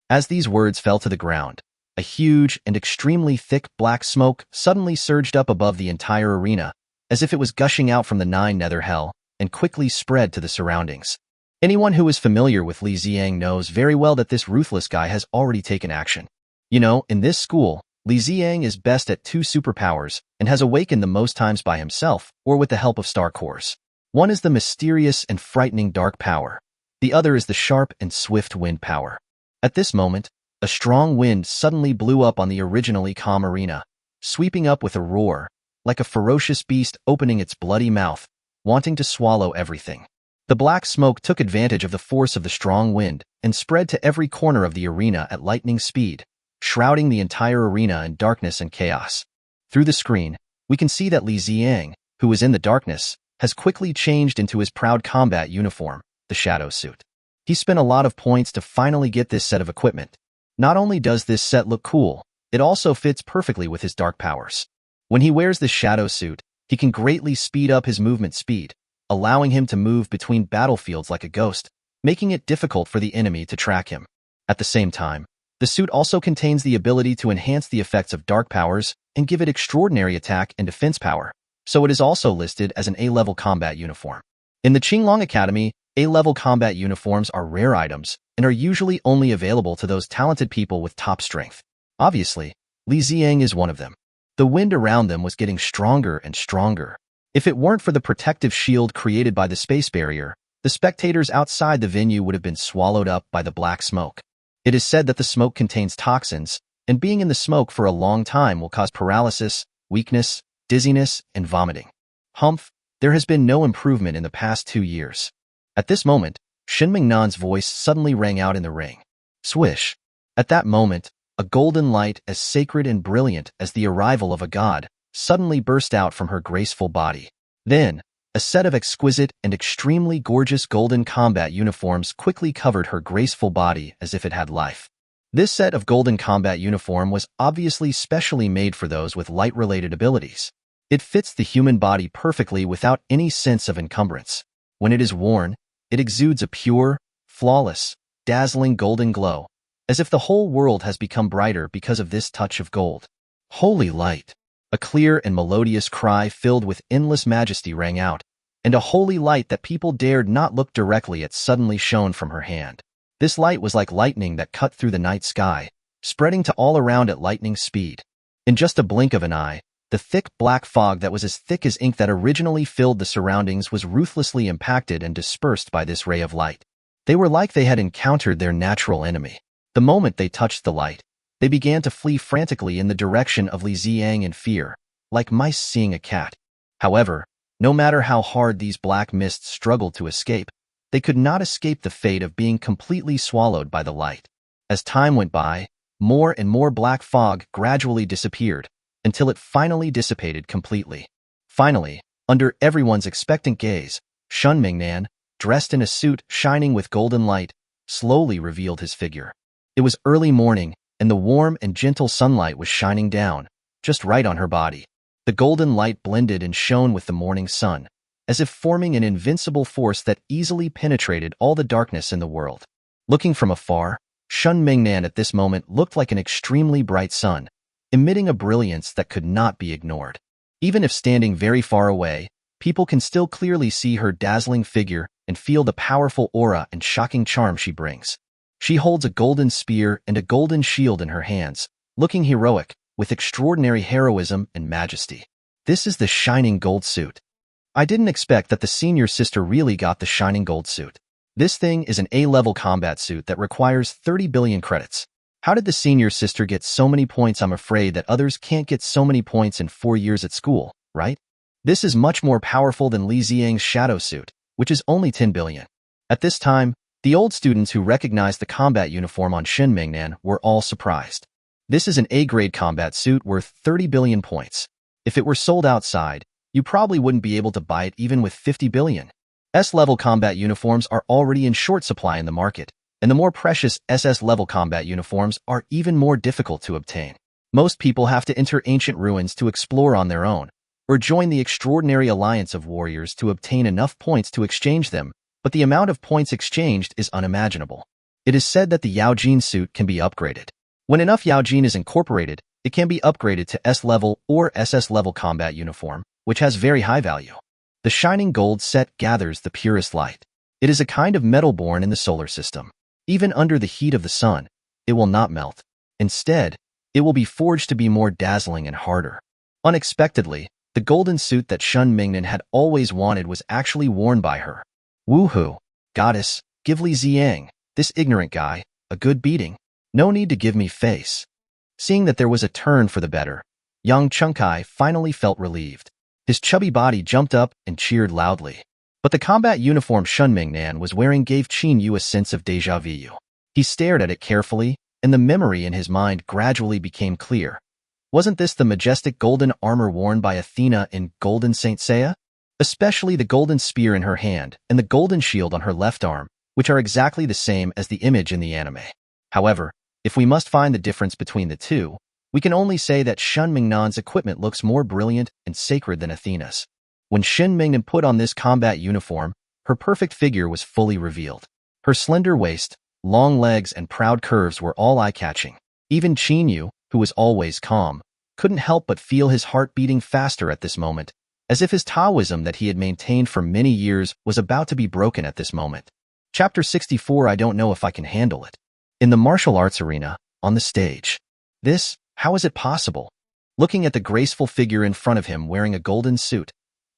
As these words fell to the ground, a huge and extremely thick black smoke suddenly surged up above the entire arena, as if it was gushing out from the 9 nether hell, and quickly spread to the surroundings. Anyone who is familiar with Li Ziyang knows very well that this ruthless guy has already taken action. You know, in this school, Li Ziyang is best at 2 superpowers and has awakened them most times by himself or with the help of star cores. One is the mysterious and frightening dark power. The other is the sharp and swift wind power. At this moment, a strong wind suddenly blew up on the originally calm arena, sweeping up with a roar, like a ferocious beast opening its bloody mouth, wanting to swallow everything. The black smoke took advantage of the force of the strong wind and spread to every corner of the arena at lightning speed, shrouding the entire arena in darkness and chaos. Through the screen, we can see that Li Ziyang, who was in the darkness, has quickly changed into his proud combat uniform, the shadow suit. He spent a lot of points to finally get this set of equipment. Not only does this set look cool, it also fits perfectly with his dark powers. When he wears this shadow suit, he can greatly speed up his movement speed, allowing him to move between battlefields like a ghost, making it difficult for the enemy to track him. At the same time, the suit also contains the ability to enhance the effects of dark powers and give it extraordinary attack and defense power, so it is also listed as an A-level combat uniform. In the Qinglong Academy, A-level combat uniforms are rare items and are usually only available to those talented people with top strength. Obviously, Li Ziyang is one of them. The wind around them was getting stronger and stronger. If it weren't for the protective shield created by the space barrier, the spectators outside the venue would have been swallowed up by the black smoke. It is said that the smoke contains toxins, and being in the smoke for a long time will cause paralysis, weakness, dizziness, and vomiting. There has been no improvement in the past 2 years. At this moment, Shen Mingnan's voice suddenly rang out in the ring. Swish! At that moment, a golden light as sacred and brilliant as the arrival of a god suddenly burst out from her graceful body. Then, a set of exquisite and extremely gorgeous golden combat uniforms quickly covered her graceful body as if it had life. This set of golden combat uniform was obviously specially made for those with light-related abilities. It fits the human body perfectly without any sense of encumbrance. When it is worn, it exudes a pure, flawless, dazzling golden glow, as if the whole world has become brighter because of this touch of gold. Holy light! A clear and melodious cry filled with endless majesty rang out, and a holy light that people dared not look directly at suddenly shone from her hand. This light was like lightning that cut through the night sky, spreading to all around at lightning speed. In just a blink of an eye, the thick black fog that was as thick as ink that originally filled the surroundings was ruthlessly impacted and dispersed by this ray of light. They were like they had encountered their natural enemy. The moment they touched the light, they began to flee frantically in the direction of Li Ziang in fear, like mice seeing a cat. However, no matter how hard these black mists struggled to escape, they could not escape the fate of being completely swallowed by the light. As time went by, more and more black fog gradually disappeared, until it finally dissipated completely. Finally, under everyone's expectant gaze, Shun Mingnan, dressed in a suit shining with golden light, slowly revealed his figure. It was early morning, and the warm and gentle sunlight was shining down, just right on her body. The golden light blended and shone with the morning sun, as if forming an invincible force that easily penetrated all the darkness in the world. Looking from afar, Shun Mingnan at this moment looked like an extremely bright sun, emitting a brilliance that could not be ignored. Even if standing very far away, people can still clearly see her dazzling figure and feel the powerful aura and shocking charm she brings. She holds a golden spear and a golden shield in her hands, looking heroic, with extraordinary heroism and majesty. This is the shining gold suit. I didn't expect that the senior sister really got the shining gold suit. This thing is an A-level combat suit that requires 30 billion credits. How did the senior sister get so many points? I'm afraid that others can't get so many points in 4 years at school, right? This is much more powerful than Li Ziang's shadow suit, which is only 10 billion. At this time, the old students who recognized the combat uniform on Shin Mingnan were all surprised. This is an A-grade combat suit worth 30 billion points. If it were sold outside, you probably wouldn't be able to buy it even with 50 billion. S-level combat uniforms are already in short supply in the market, and the more precious SS-level combat uniforms are even more difficult to obtain. Most people have to enter ancient ruins to explore on their own, or join the extraordinary alliance of warriors to obtain enough points to exchange them, but the amount of points exchanged is unimaginable. It is said that the Yaojin suit can be upgraded. When enough Yaojin is incorporated, it can be upgraded to S-level or SS-level combat uniform, which has very high value. The shining gold set gathers the purest light. It is a kind of metal born in the solar system. Even under the heat of the sun, it will not melt. Instead, it will be forged to be more dazzling and harder. Unexpectedly, the golden suit that Shun Mingnan had always wanted was actually worn by her. Woohoo! Goddess, give Li Ziang, this ignorant guy, a good beating. No need to give me face. Seeing that there was a turn for the better, Yang Chengkai finally felt relieved. His chubby body jumped up and cheered loudly. But the combat uniform Shun Mingnan was wearing gave Qin Yu a sense of déjà vu. He stared at it carefully, and the memory in his mind gradually became clear. Wasn't this the majestic golden armor worn by Athena in Golden Saint Seiya? Especially the golden spear in her hand and the golden shield on her left arm, which are exactly the same as the image in the anime. However, if we must find the difference between the two, we can only say that Shun Mingnan's equipment looks more brilliant and sacred than Athena's. When Shin Mingnan put on this combat uniform, her perfect figure was fully revealed. Her slender waist, long legs, and proud curves were all eye-catching. Even Qin Yu, who was always calm, couldn't help but feel his heart beating faster at this moment, as if his Taoism that he had maintained for many years was about to be broken at this moment. Chapter 64. I don't know if I can handle it. In the martial arts arena, on the stage. How is it possible? Looking at the graceful figure in front of him wearing a golden suit,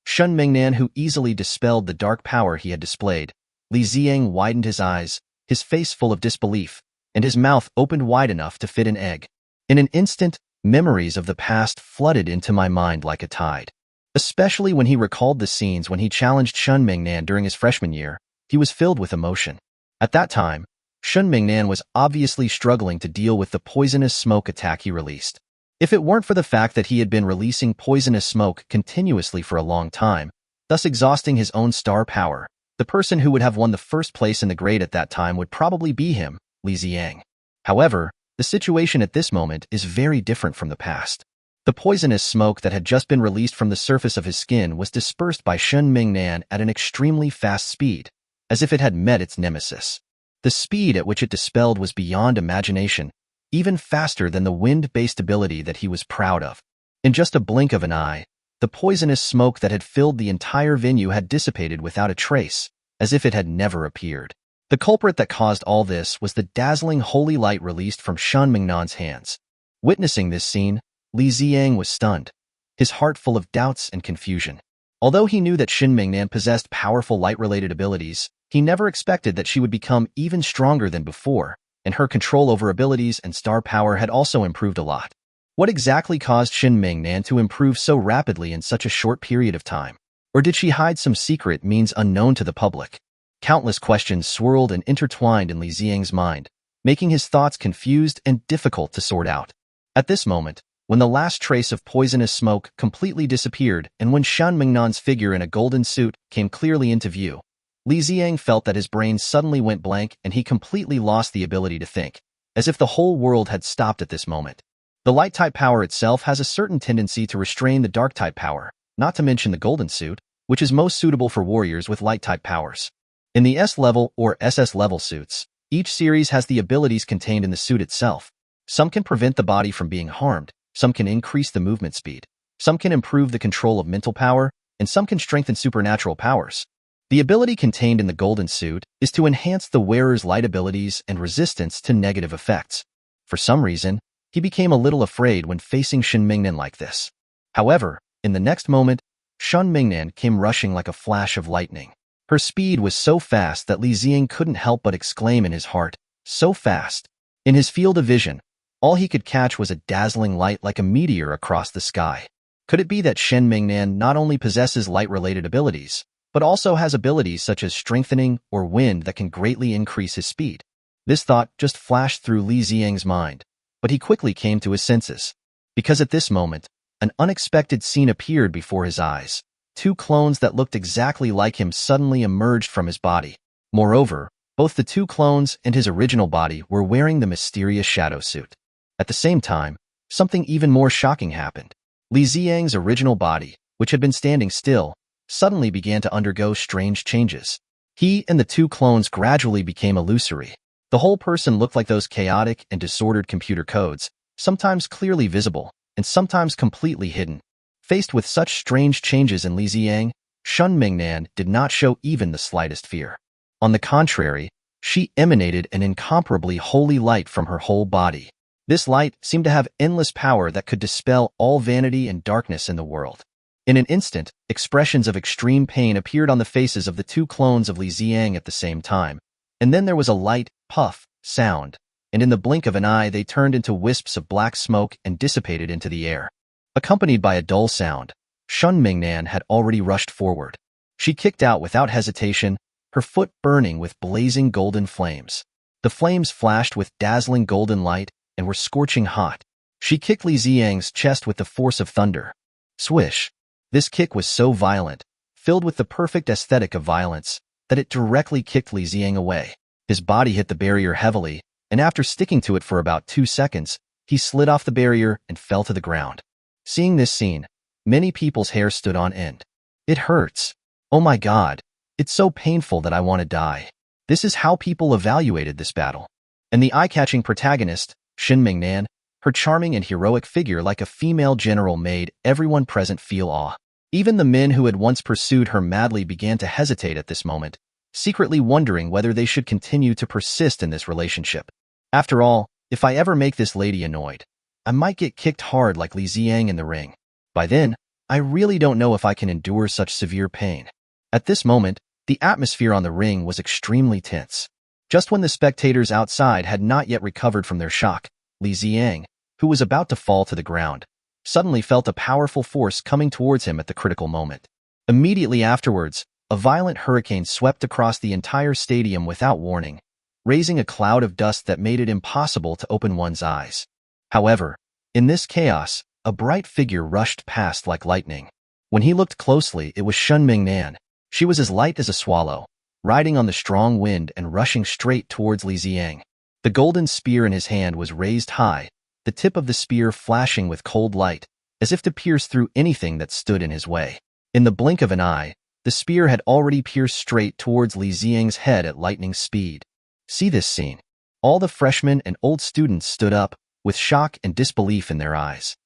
Shun Mingnan, who easily dispelled the dark power he had displayed, Li Ziang widened his eyes, his face full of disbelief, and his mouth opened wide enough to fit an egg. In an instant, memories of the past flooded into my mind like a tide. Especially when he recalled the scenes when he challenged Shun Mingnan during his freshman year, he was filled with emotion. At that time, Shun Mingnan was obviously struggling to deal with the poisonous smoke attack he released. If it weren't for the fact that he had been releasing poisonous smoke continuously for a long time, thus exhausting his own star power, the person who would have won the first place in the grade at that time would probably be him, Li Ziang. However, the situation at this moment is very different from the past. The poisonous smoke that had just been released from the surface of his skin was dispersed by Shun Mingnan at an extremely fast speed, as if it had met its nemesis. The speed at which it dispelled was beyond imagination, even faster than the wind-based ability that he was proud of. In just a blink of an eye, the poisonous smoke that had filled the entire venue had dissipated without a trace, as if it had never appeared. The culprit that caused all this was the dazzling holy light released from Shen Mingnan's hands. Witnessing this scene, Li Ziyang was stunned, his heart full of doubts and confusion. Although he knew that Shen Mingnan possessed powerful light-related abilities, he never expected that she would become even stronger than before, and her control over abilities and star power had also improved a lot. What exactly caused Shen Mingnan to improve so rapidly in such a short period of time? Or did she hide some secret means unknown to the public? Countless questions swirled and intertwined in Li Ziyang's mind, making his thoughts confused and difficult to sort out. At this moment, when the last trace of poisonous smoke completely disappeared and when Shen Mingnan's figure in a golden suit came clearly into view, Li Ziyang felt that his brain suddenly went blank and he completely lost the ability to think, as if the whole world had stopped at this moment. The light-type power itself has a certain tendency to restrain the dark-type power, not to mention the golden suit, which is most suitable for warriors with light-type powers. In the S-level or SS-level suits, each series has the abilities contained in the suit itself. Some can prevent the body from being harmed, some can increase the movement speed, some can improve the control of mental power, and some can strengthen supernatural powers. The ability contained in the golden suit is to enhance the wearer's light abilities and resistance to negative effects. For some reason, he became a little afraid when facing Shen Mingnan like this. However, in the next moment, Shen Mingnan came rushing like a flash of lightning. Her speed was so fast that Li Ziyang couldn't help but exclaim in his heart, "So fast!" In his field of vision, all he could catch was a dazzling light like a meteor across the sky. Could it be that Shen Mingnan not only possesses light-related abilities, but also has abilities such as strengthening or wind that can greatly increase his speed? This thought just flashed through Li Ziyang's mind, but he quickly came to his senses. Because at this moment, an unexpected scene appeared before his eyes. Two clones that looked exactly like him suddenly emerged from his body. Moreover, both the two clones and his original body were wearing the mysterious shadow suit. At the same time, something even more shocking happened. Li Ziyang's original body, which had been standing still, suddenly began to undergo strange changes. He and the two clones gradually became illusory. The whole person looked like those chaotic and disordered computer codes, sometimes clearly visible, and sometimes completely hidden. Faced with such strange changes in Li Ziyang, Shen Mingnan did not show even the slightest fear. On the contrary, she emanated an incomparably holy light from her whole body. This light seemed to have endless power that could dispel all vanity and darkness in the world. In an instant, expressions of extreme pain appeared on the faces of the two clones of Li Ziyang at the same time, and then there was a light, puff, sound, and in the blink of an eye they turned into wisps of black smoke and dissipated into the air. Accompanied by a dull sound, Shen Mingnan had already rushed forward. She kicked out without hesitation, her foot burning with blazing golden flames. The flames flashed with dazzling golden light and were scorching hot. She kicked Li Ziyang's chest with the force of thunder. Swish! This kick was so violent, filled with the perfect aesthetic of violence, that it directly kicked Li Ziyang away. His body hit the barrier heavily, and after sticking to it for about 2 seconds, he slid off the barrier and fell to the ground. Seeing this scene, many people's hair stood on end. "It hurts. Oh my God. It's so painful that I want to die." This is how people evaluated this battle. And the eye-catching protagonist, Shen Mingnan, her charming and heroic figure like a female general made everyone present feel awe. Even the men who had once pursued her madly began to hesitate at this moment, secretly wondering whether they should continue to persist in this relationship. After all, if I ever make this lady annoyed, I might get kicked hard like Li Ziyang in the ring. By then, I really don't know if I can endure such severe pain. At this moment, the atmosphere on the ring was extremely tense. Just when the spectators outside had not yet recovered from their shock, Li Ziyang, who was about to fall to the ground, suddenly felt a powerful force coming towards him at the critical moment. Immediately afterwards, a violent hurricane swept across the entire stadium without warning, raising a cloud of dust that made it impossible to open one's eyes. However, in this chaos, a bright figure rushed past like lightning. When he looked closely, it was Shen Mingnan. She was as light as a swallow, riding on the strong wind and rushing straight towards Li Ziyang. The golden spear in his hand was raised high, the tip of the spear flashing with cold light, as if to pierce through anything that stood in his way. In the blink of an eye, the spear had already pierced straight towards Li Ziyang's head at lightning speed. See this scene. All the freshmen and old students stood up, with shock and disbelief in their eyes.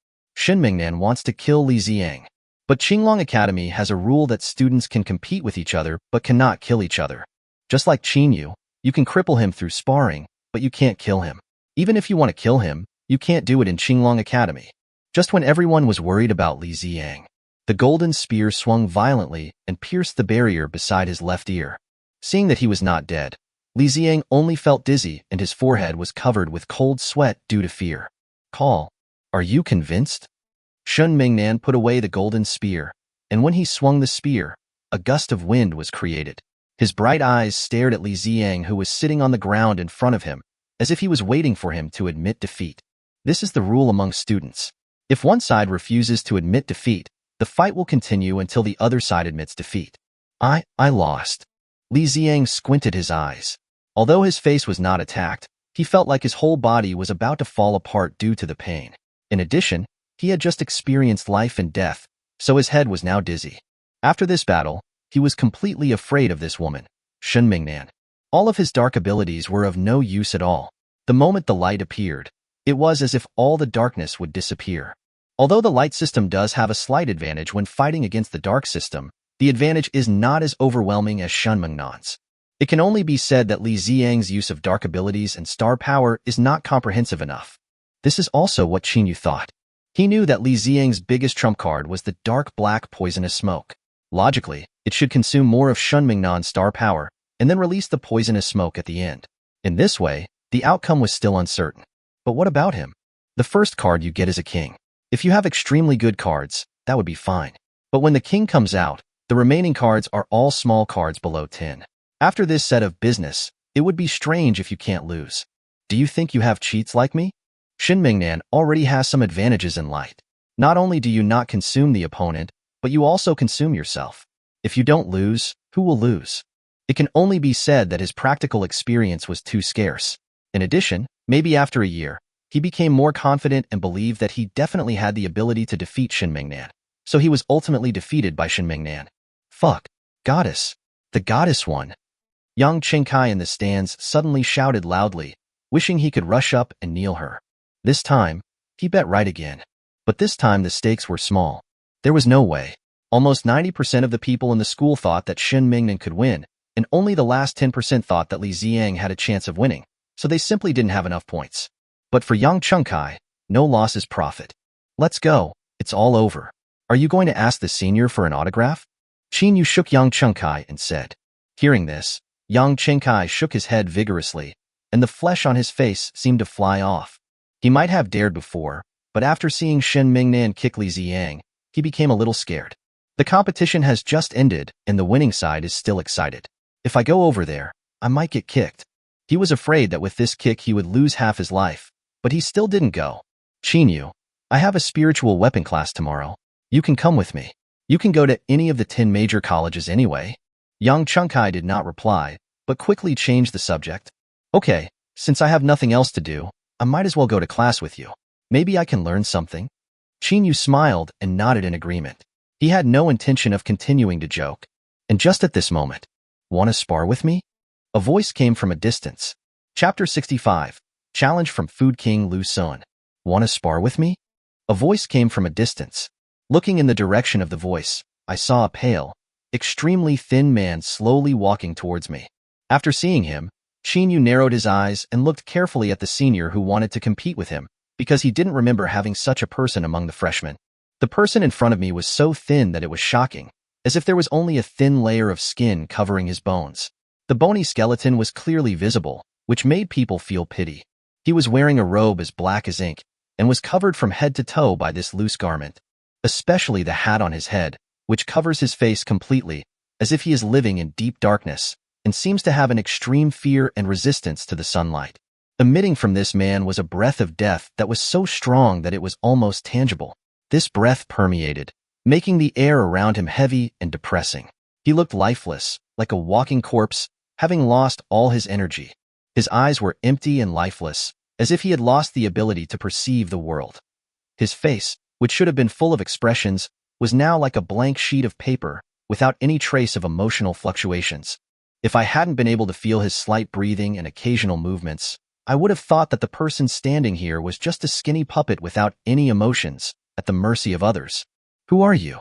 Shen Mingnan wants to kill Li Ziang. But Qinglong Academy has a rule that students can compete with each other but cannot kill each other. Just like Qin Yu, you can cripple him through sparring, but you can't kill him. Even if you want to kill him, you can't do it in Qinglong Academy. Just when everyone was worried about Li Ziang, the golden spear swung violently and pierced the barrier beside his left ear. Seeing that he was not dead, Li Ziang only felt dizzy and his forehead was covered with cold sweat due to fear. Call, are you convinced? Shen Mingnan put away the golden spear, and when he swung the spear, a gust of wind was created. His bright eyes stared at Li Ziang, who was sitting on the ground in front of him, as if he was waiting for him to admit defeat. This is the rule among students. If one side refuses to admit defeat, the fight will continue until the other side admits defeat. I lost. Li Ziang squinted his eyes. Although his face was not attacked, he felt like his whole body was about to fall apart due to the pain. In addition, he had just experienced life and death, so his head was now dizzy. After this battle, he was completely afraid of this woman, Shen Mingnan. All of his dark abilities were of no use at all. The moment the light appeared, it was as if all the darkness would disappear. Although the light system does have a slight advantage when fighting against the dark system, the advantage is not as overwhelming as Shen Mingnan's. It can only be said that Li Ziang's use of dark abilities and star power is not comprehensive enough. This is also what Qin Yu thought. He knew that Li Ziang's biggest trump card was the dark black poisonous smoke. Logically, it should consume more of Shen Mingnan's star power and then release the poisonous smoke at the end. In this way, the outcome was still uncertain. But what about him? The first card you get is a king. If you have extremely good cards, that would be fine. But when the king comes out, the remaining cards are all small cards below 10. After this set of business, it would be strange if you can't lose. Do you think you have cheats like me? Shen Mingnan already has some advantages in light. Not only do you not consume the opponent, but you also consume yourself. If you don't lose, who will lose? It can only be said that his practical experience was too scarce. In addition, maybe after a year, he became more confident and believed that he definitely had the ability to defeat Shen Mingnan. So he was ultimately defeated by Shen Mingnan. Fuck. Goddess. The goddess won. Yang Chengkai in the stands suddenly shouted loudly, wishing he could rush up and kneel her. This time, he bet right again. But this time the stakes were small. There was no way. Almost 90% of the people in the school thought that Shen Mingnan could win, and only the last 10% thought that Li Ziang had a chance of winning, so they simply didn't have enough points. But for Yang Chengkai, no loss is profit. Let's go. It's all over. Are you going to ask the senior for an autograph? Qin Yu shook Yang Chengkai and said. Hearing this, Yang Chengkai shook his head vigorously, and the flesh on his face seemed to fly off. He might have dared before, but after seeing Shen Mingnan kick Li Ziang, he became a little scared. The competition has just ended, and the winning side is still excited. If I go over there, I might get kicked. He was afraid that with this kick he would lose half his life, but he still didn't go. Qin Yu, I have a spiritual weapon class tomorrow. You can come with me. You can go to any of the 10 major colleges anyway. Yang Chengkai did not reply, but quickly changed the subject. Okay, since I have nothing else to do, I might as well go to class with you. Maybe I can learn something. Qin Yu smiled and nodded in agreement. He had no intention of continuing to joke. And just at this moment, want to spar with me? A voice came from a distance. Chapter 65. Challenge from Food King Lu Sun. Want to spar with me? A voice came from a distance. Looking in the direction of the voice, I saw a pale, extremely thin man slowly walking towards me. After seeing him, Qin Yu narrowed his eyes and looked carefully at the senior who wanted to compete with him, because he didn't remember having such a person among the freshmen. The person in front of me was so thin that it was shocking, as if there was only a thin layer of skin covering his bones. The bony skeleton was clearly visible, which made people feel pity. He was wearing a robe as black as ink, and was covered from head to toe by this loose garment, especially the hat on his head, which covers his face completely, as if he is living in deep darkness, and seems to have an extreme fear and resistance to the sunlight. Emitting from this man was a breath of death that was so strong that it was almost tangible. This breath permeated, making the air around him heavy and depressing. He looked lifeless, like a walking corpse, having lost all his energy. His eyes were empty and lifeless, as if he had lost the ability to perceive the world. His face, which should have been full of expressions, was now like a blank sheet of paper, without any trace of emotional fluctuations. If I hadn't been able to feel his slight breathing and occasional movements, I would have thought that the person standing here was just a skinny puppet without any emotions, at the mercy of others. Who are you?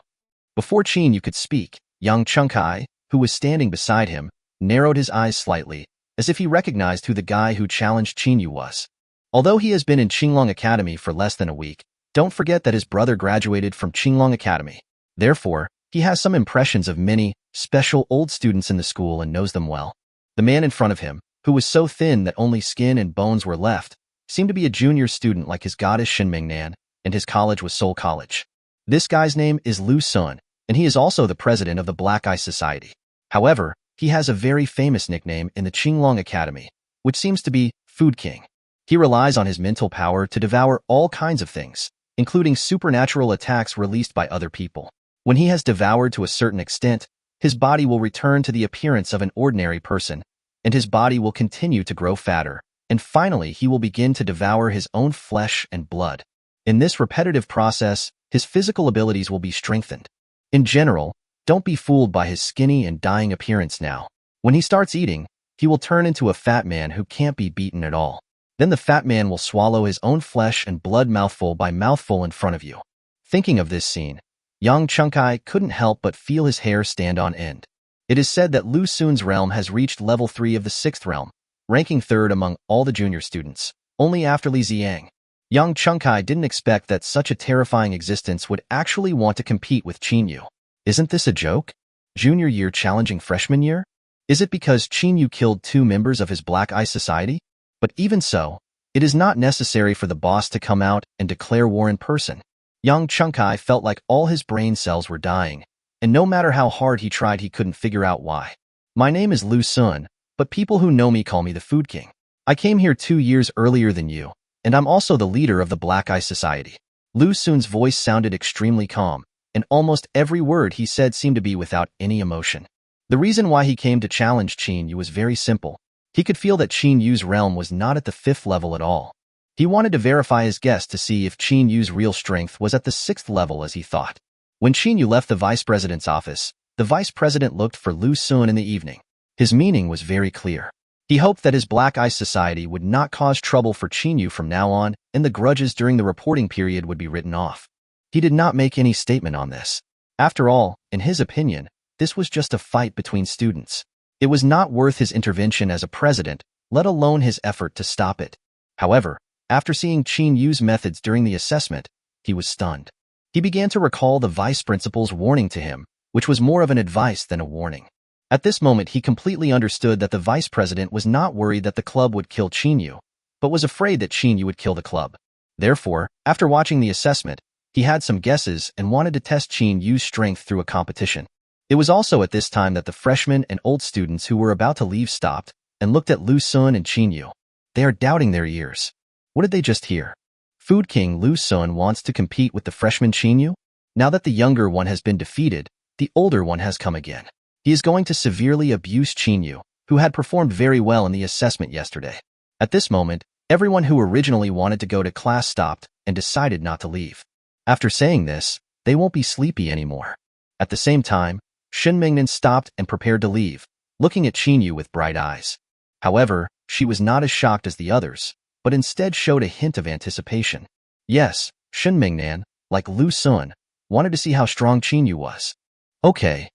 Before Qin Yu could speak, young Chengkai, who was standing beside him, narrowed his eyes slightly, as if he recognized who the guy who challenged Qin Yu was. Although he has been in Qinglong Academy for less than a week, don't forget that his brother graduated from Qinglong Academy. Therefore, he has some impressions of many special old students in the school and knows them well. The man in front of him, who was so thin that only skin and bones were left, seemed to be a junior student like his goddess Shinmingnan, and his college was Seoul College. This guy's name is Lu Sun, and he is also the president of the Black Ice Society. However, he has a very famous nickname in the Qinglong Academy, which seems to be Food King. He relies on his mental power to devour all kinds of things, including supernatural attacks released by other people. When he has devoured to a certain extent, his body will return to the appearance of an ordinary person, and his body will continue to grow fatter, and finally he will begin to devour his own flesh and blood. In this repetitive process, his physical abilities will be strengthened. In general, don't be fooled by his skinny and dying appearance now. When he starts eating, he will turn into a fat man who can't be beaten at all. Then the fat man will swallow his own flesh and blood mouthful by mouthful in front of you. Thinking of this scene, young Chengkai couldn't help but feel his hair stand on end. It is said that Lu Sun's realm has reached level 3 of the 6th realm, ranking 3rd among all the junior students, only after Li Ziang. Young Chengkai didn't expect that such a terrifying existence would actually want to compete with Qin Yu. Isn't this a joke? Junior year challenging freshman year? Is it because Qin Yu killed 2 members of his Black Ice Society? But even so, it is not necessary for the boss to come out and declare war in person. Young Chengkai felt like all his brain cells were dying, and no matter how hard he tried he couldn't figure out why. My name is Lu Sun, but people who know me call me the Food King. I came here 2 years earlier than you, and I'm also the leader of the Black Ice Society. Lu Sun's voice sounded extremely calm, and almost every word he said seemed to be without any emotion. The reason why he came to challenge Qin Yu was very simple. He could feel that Qin Yu's realm was not at the 5th level at all. He wanted to verify his guess to see if Qin Yu's real strength was at the 6th level as he thought. When Qin Yu left the vice president's office, the vice president looked for Lu Sun in the evening. His meaning was very clear. He hoped that his Black Ice Society would not cause trouble for Qin Yu from now on, and the grudges during the reporting period would be written off. He did not make any statement on this. After all, in his opinion, this was just a fight between students. It was not worth his intervention as a president, let alone his effort to stop it. However, after seeing Qin Yu's methods during the assessment, he was stunned. He began to recall the vice principal's warning to him, which was more of an advice than a warning. At this moment, he completely understood that the vice president was not worried that the club would kill Qin Yu, but was afraid that Qin Yu would kill the club. Therefore, after watching the assessment, he had some guesses and wanted to test Qin Yu's strength through a competition. It was also at this time that the freshmen and old students who were about to leave stopped and looked at Lu Sun and Qin Yu. They are doubting their ears. What did they just hear? Food King Lu Sun wants to compete with the freshman Qin Yu? Now that the younger one has been defeated, the older one has come again. He is going to severely abuse Qin Yu, who had performed very well in the assessment yesterday. At this moment, everyone who originally wanted to go to class stopped and decided not to leave. After saying this, they won't be sleepy anymore. At the same time, Shin Mingnan stopped and prepared to leave, looking at Qin Yu with bright eyes. However, she was not as shocked as the others, but instead showed a hint of anticipation. Yes, Shin Mingnan, like Lu Sun, wanted to see how strong Qin Yu was. Okay.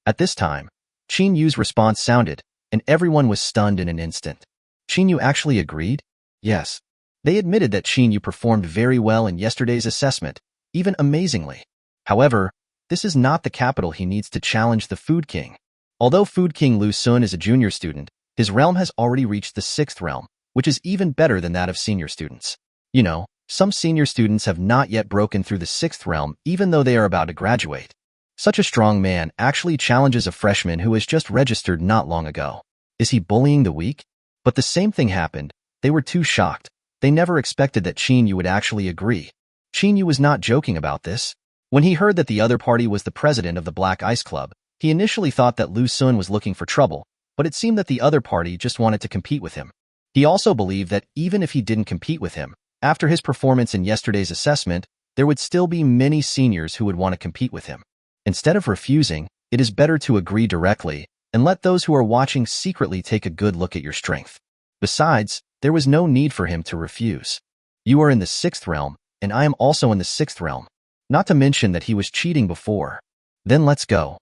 At this time, Qin Yu's response sounded, and everyone was stunned in an instant. Qin Yu actually agreed? Yes. They admitted that Qin Yu performed very well in yesterday's assessment, even amazingly. However, this is not the capital he needs to challenge the Food King. Although Food King Lu Sun is a junior student, his realm has already reached the 6th realm, which is even better than that of senior students. You know, some senior students have not yet broken through the 6th realm even though they are about to graduate. Such a strong man actually challenges a freshman who has just registered not long ago. Is he bullying the weak? But the same thing happened. They were too shocked. They never expected that Qin Yu would actually agree. Qin Yu was not joking about this. When he heard that the other party was the president of the Black Ice Club, he initially thought that Lu Sun was looking for trouble, but it seemed that the other party just wanted to compete with him. He also believed that even if he didn't compete with him, after his performance in yesterday's assessment, there would still be many seniors who would want to compete with him. Instead of refusing, it is better to agree directly and let those who are watching secretly take a good look at your strength. Besides, there was no need for him to refuse. You are in the 6th realm, and I am also in the 6th realm. Not to mention that he was cheating before. Then let's go.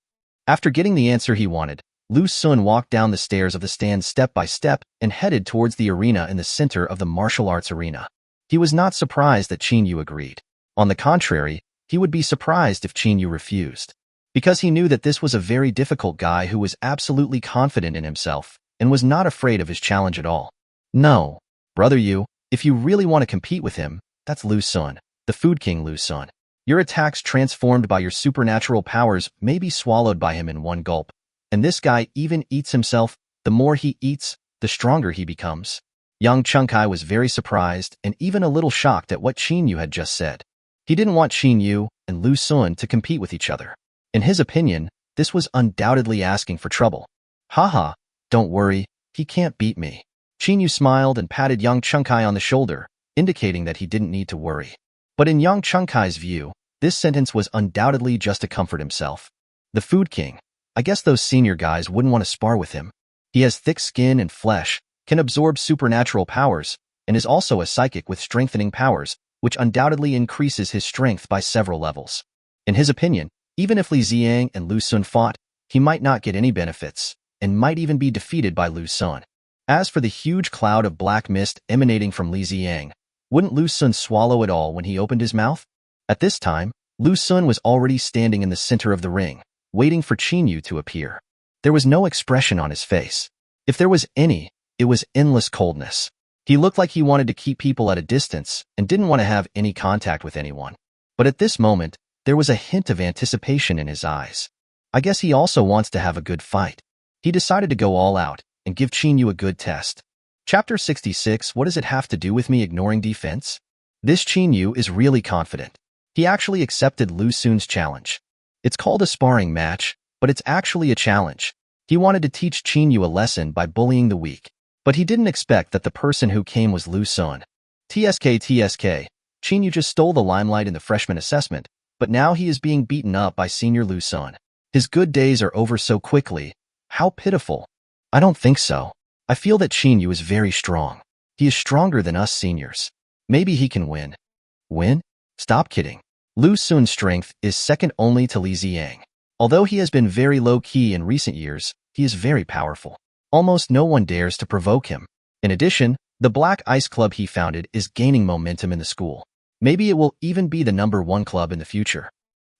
After getting the answer he wanted, Lu Xun walked down the stairs of the stand step by step and headed towards the arena in the center of the martial arts arena. He was not surprised that Qin Yu agreed. On the contrary, he would be surprised if Qin Yu refused. Because he knew that this was a very difficult guy who was absolutely confident in himself and was not afraid of his challenge at all. No, brother Yu, if you really want to compete with him, that's Lu Xun, the Food King Lu Xun. Your attacks transformed by your supernatural powers may be swallowed by him in one gulp. And this guy even eats himself. The more he eats, the stronger he becomes. Yang Chengkai was very surprised and even a little shocked at what Qin Yu had just said. He didn't want Qin Yu and Lu Xun to compete with each other. In his opinion, this was undoubtedly asking for trouble. Haha, don't worry, he can't beat me. Qin Yu smiled and patted Yang Chengkai on the shoulder, indicating that he didn't need to worry. But in Yang Chengkai's view, this sentence was undoubtedly just to comfort himself. The Food King. I guess those senior guys wouldn't want to spar with him. He has thick skin and flesh, can absorb supernatural powers, and is also a psychic with strengthening powers, which undoubtedly increases his strength by several levels. In his opinion, even if Li Ziang and Lu Xun fought, he might not get any benefits, and might even be defeated by Lu Xun. As for the huge cloud of black mist emanating from Li Ziang, wouldn't Lu Xun swallow it all when he opened his mouth? At this time, Lu Xun was already standing in the center of the ring, waiting for Qin Yu to appear. There was no expression on his face. If there was any, it was endless coldness. He looked like he wanted to keep people at a distance and didn't want to have any contact with anyone. But at this moment, there was a hint of anticipation in his eyes. I guess he also wants to have a good fight. He decided to go all out and give Qin Yu a good test. Chapter 66. What does it have to do with me ignoring defense? This Qin Yu is really confident. He actually accepted Lu Xun's challenge. It's called a sparring match, but it's actually a challenge. He wanted to teach Qin Yu a lesson by bullying the weak, but he didn't expect that the person who came was Lu Xun. TSK. Qin Yu just stole the limelight in the freshman assessment, but now he is being beaten up by senior Lu Xun. His good days are over so quickly. How pitiful. I don't think so. I feel that Qin Yu is very strong. He is stronger than us seniors. Maybe he can win. Win? Stop kidding. Lu Xun's strength is second only to Li Ziang. Although he has been very low-key in recent years, he is very powerful. Almost no one dares to provoke him. In addition, the Black Ice Club he founded is gaining momentum in the school. Maybe it will even be the #1 club in the future.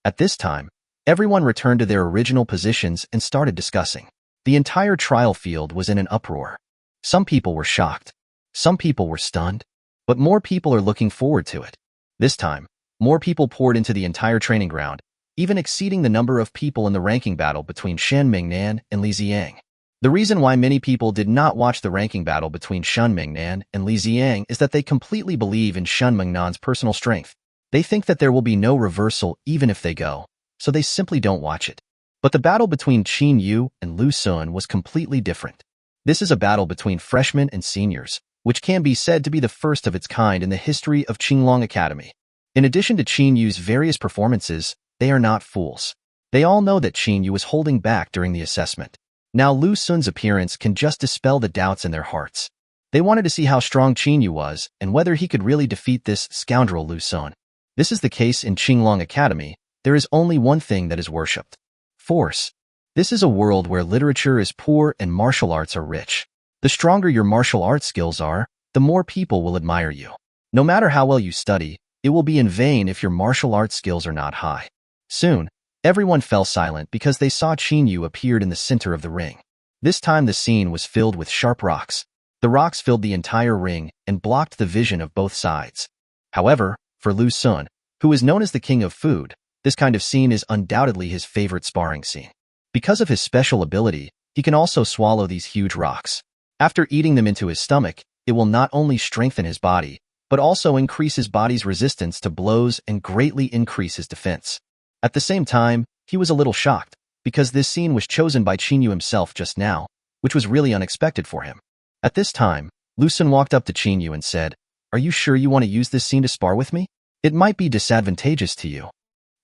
At this time, everyone returned to their original positions and started discussing. The entire trial field was in an uproar. Some people were shocked. Some people were stunned. But more people are looking forward to it. This time, more people poured into the entire training ground, even exceeding the number of people in the ranking battle between Shen Mingnan and Li Ziang. The reason why many people did not watch the ranking battle between Shen Mingnan and Li Ziang is that they completely believe in Shen Mingnan's personal strength. They think that there will be no reversal even if they go, so they simply don't watch it. But the battle between Qin Yu and Lu Xun was completely different. This is a battle between freshmen and seniors, which can be said to be the first of its kind in the history of Qinglong Academy. In addition to Qin Yu's various performances, they are not fools. They all know that Qin Yu was holding back during the assessment. Now Lu Xun's appearance can just dispel the doubts in their hearts. They wanted to see how strong Qin Yu was and whether he could really defeat this scoundrel Lu Xun. This is the case in Qinglong Academy. There is only one thing that is worshipped: force. This is a world where literature is poor and martial arts are rich. The stronger your martial arts skills are, the more people will admire you. No matter how well you study, it will be in vain if your martial arts skills are not high. Soon, everyone fell silent because they saw Qin Yu appeared in the center of the ring. This time the scene was filled with sharp rocks. The rocks filled the entire ring and blocked the vision of both sides. However, for Lu Xun, who is known as the king of food, this kind of scene is undoubtedly his favorite sparring scene. Because of his special ability, he can also swallow these huge rocks. After eating them into his stomach, it will not only strengthen his body, but also increase his body's resistance to blows and greatly increase his defense. At the same time, he was a little shocked, because this scene was chosen by Qin Yu himself just now, which was really unexpected for him. At this time, Lu Xun walked up to Qin Yu and said, "Are you sure you want to use this scene to spar with me? It might be disadvantageous to you."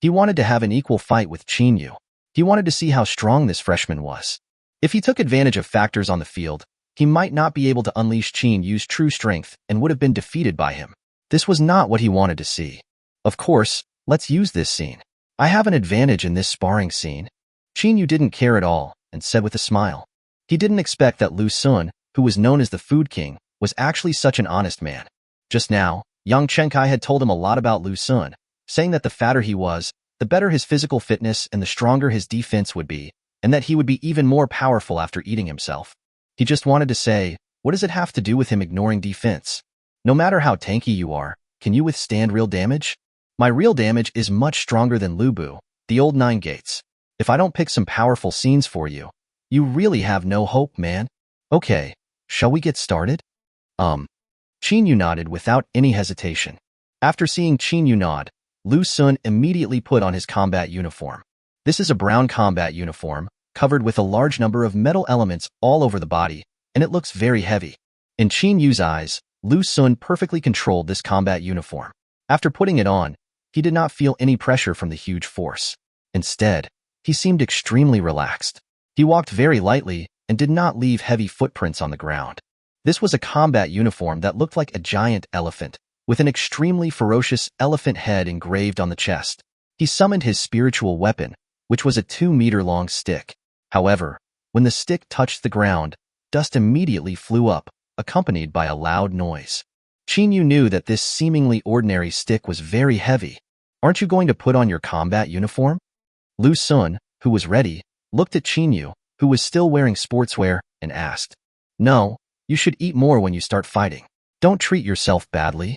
He wanted to have an equal fight with Qin Yu. He wanted to see how strong this freshman was. If he took advantage of factors on the field, he might not be able to unleash Qin Yu's true strength and would have been defeated by him. This was not what he wanted to see. Of course, Let's use this scene. I have an advantage in this sparring scene. Qin Yu didn't care at all and said with a smile. He didn't expect that Lu Sun, who was known as the Food King, was actually such an honest man. Just now, Yang Chenkai had told him a lot about Lu Sun, saying that the fatter he was, the better his physical fitness and the stronger his defense would be, and that he would be even more powerful after eating himself. He just wanted to say, what does it have to do with him ignoring defense? No matter how tanky you are, can you withstand real damage? My real damage is much stronger than Lu Bu, the old Nine Gates. If I don't pick some powerful scenes for you, you really have no hope, man. Okay, shall we get started? Qin Yu nodded without any hesitation. After seeing Qin Yu nod, Lu Sun immediately put on his combat uniform. This is a brown combat uniform, covered with a large number of metal elements all over the body, and it looks very heavy. In Qin Yu's eyes, Lu Sun perfectly controlled this combat uniform. After putting it on, he did not feel any pressure from the huge force. Instead, he seemed extremely relaxed. He walked very lightly and did not leave heavy footprints on the ground. This was a combat uniform that looked like a giant elephant, with an extremely ferocious elephant head engraved on the chest. He summoned his spiritual weapon, which was a 2-meter-long stick. However, when the stick touched the ground, dust immediately flew up, accompanied by a loud noise. Qin Yu knew that this seemingly ordinary stick was very heavy. Aren't you going to put on your combat uniform? Lu Sun, who was ready, looked at Qin Yu, who was still wearing sportswear, and asked, No, you should eat more when you start fighting. Don't treat yourself badly.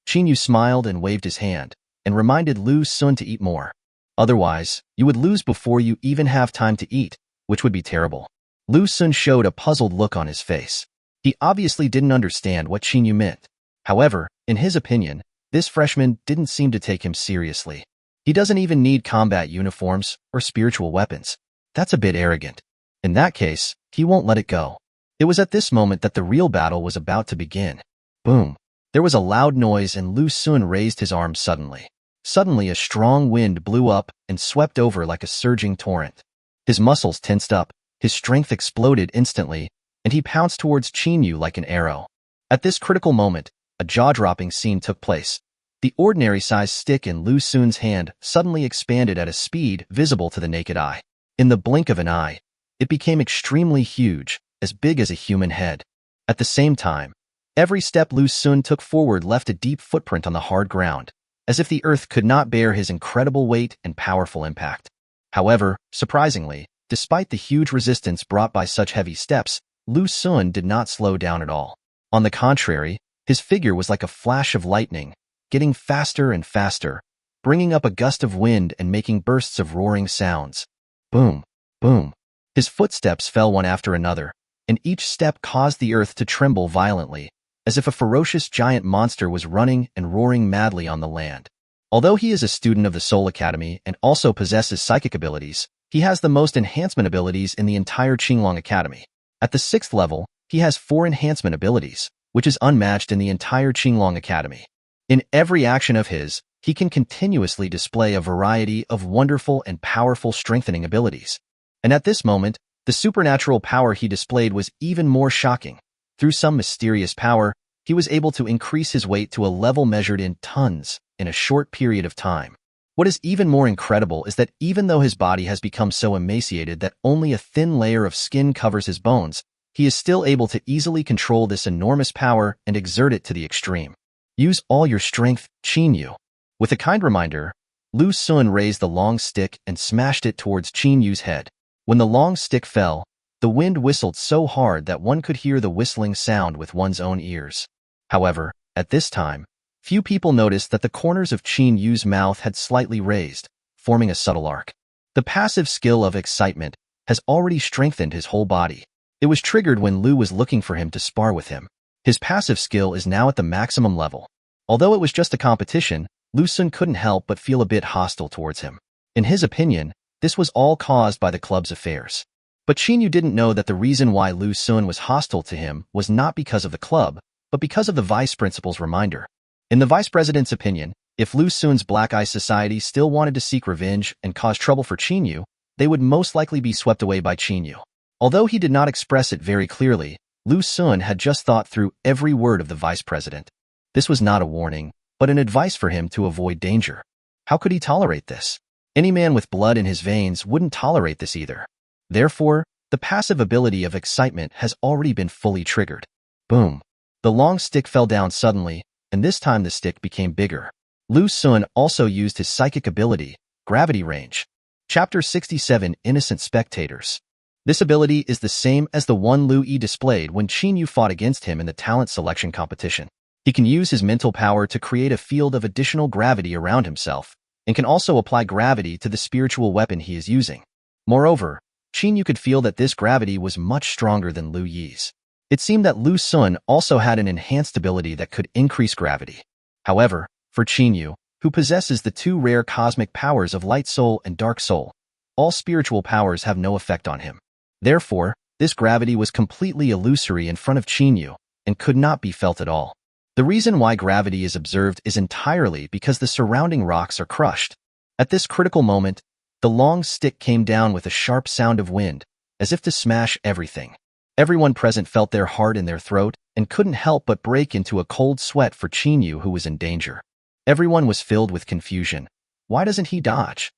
Qin Yu smiled and waved his hand, and reminded Lu Sun to eat more. Otherwise, you would lose before you even have time to eat, which would be terrible. Lu Sun showed a puzzled look on his face. He obviously didn't understand what Qin Yu meant. However, in his opinion, this freshman didn't seem to take him seriously. He doesn't even need combat uniforms or spiritual weapons. That's a bit arrogant. In that case, he won't let it go. It was at this moment that the real battle was about to begin. Boom. There was a loud noise and Lu Sun raised his arms suddenly. Suddenly, a strong wind blew up and swept over like a surging torrent. His muscles tensed up, his strength exploded instantly, and he pounced towards Qin Yu like an arrow. At this critical moment, a jaw-dropping scene took place. The ordinary-sized stick in Lu Sun's hand suddenly expanded at a speed visible to the naked eye. In the blink of an eye, it became extremely huge, as big as a human head. At the same time, every step Lu Sun took forward left a deep footprint on the hard ground, as if the earth could not bear his incredible weight and powerful impact. However, surprisingly, despite the huge resistance brought by such heavy steps, Lu Sun did not slow down at all. On the contrary, his figure was like a flash of lightning, getting faster and faster, bringing up a gust of wind and making bursts of roaring sounds. Boom, boom. His footsteps fell one after another, and each step caused the earth to tremble violently, as if a ferocious giant monster was running and roaring madly on the land. Although he is a student of the Soul Academy and also possesses psychic abilities, he has the most enhancement abilities in the entire Qinglong Academy. At the 6th level, he has 4 enhancement abilities, which is unmatched in the entire Qinglong Academy. In every action of his, he can continuously display a variety of wonderful and powerful strengthening abilities. And at this moment, the supernatural power he displayed was even more shocking. Through some mysterious power, he was able to increase his weight to a level measured in tons in a short period of time. What is even more incredible is that even though his body has become so emaciated that only a thin layer of skin covers his bones, he is still able to easily control this enormous power and exert it to the extreme. Use all your strength, Qin Yu. With a kind reminder, Lu Sun raised the long stick and smashed it towards Qin Yu's head. When the long stick fell, the wind whistled so hard that one could hear the whistling sound with one's own ears. However, at this time, few people noticed that the corners of Qin Yu's mouth had slightly raised, forming a subtle arc. The passive skill of excitement has already strengthened his whole body. It was triggered when Lu was looking for him to spar with him. His passive skill is now at the maximum level. Although it was just a competition, Lu Sun couldn't help but feel a bit hostile towards him. In his opinion, this was all caused by the club's affairs. But Qin Yu didn't know that the reason why Lu Sun was hostile to him was not because of the club, but because of the vice principal's reminder. In the vice president's opinion, if Lu Sun's Black Eye Society still wanted to seek revenge and cause trouble for Qin Yu, they would most likely be swept away by Qin Yu. Although he did not express it very clearly, Lu Sun had just thought through every word of the vice president. This was not a warning, but an advice for him to avoid danger. How could he tolerate this? Any man with blood in his veins wouldn't tolerate this either. Therefore, the passive ability of excitement has already been fully triggered. Boom. The long stick fell down suddenly, and this time the stick became bigger. Lu Xun also used his psychic ability, Gravity Range. Chapter 67, Innocent Spectators. This ability is the same as the one Lu Yi displayed when Qin Yu fought against him in the talent selection competition. He can use his mental power to create a field of additional gravity around himself, and can also apply gravity to the spiritual weapon he is using. Moreover, Qin Yu could feel that this gravity was much stronger than Lu Yi's. It seemed that Lu Xun also had an enhanced ability that could increase gravity. However, for Qin Yu, who possesses the two rare cosmic powers of Light Soul and Dark Soul, all spiritual powers have no effect on him. Therefore, this gravity was completely illusory in front of Qin Yu, and could not be felt at all. The reason why gravity is observed is entirely because the surrounding rocks are crushed. At this critical moment, the long stick came down with a sharp sound of wind, as if to smash everything. Everyone present felt their heart in their throat and couldn't help but break into a cold sweat for Qin Yu, who was in danger. Everyone was filled with confusion. Why doesn't he dodge?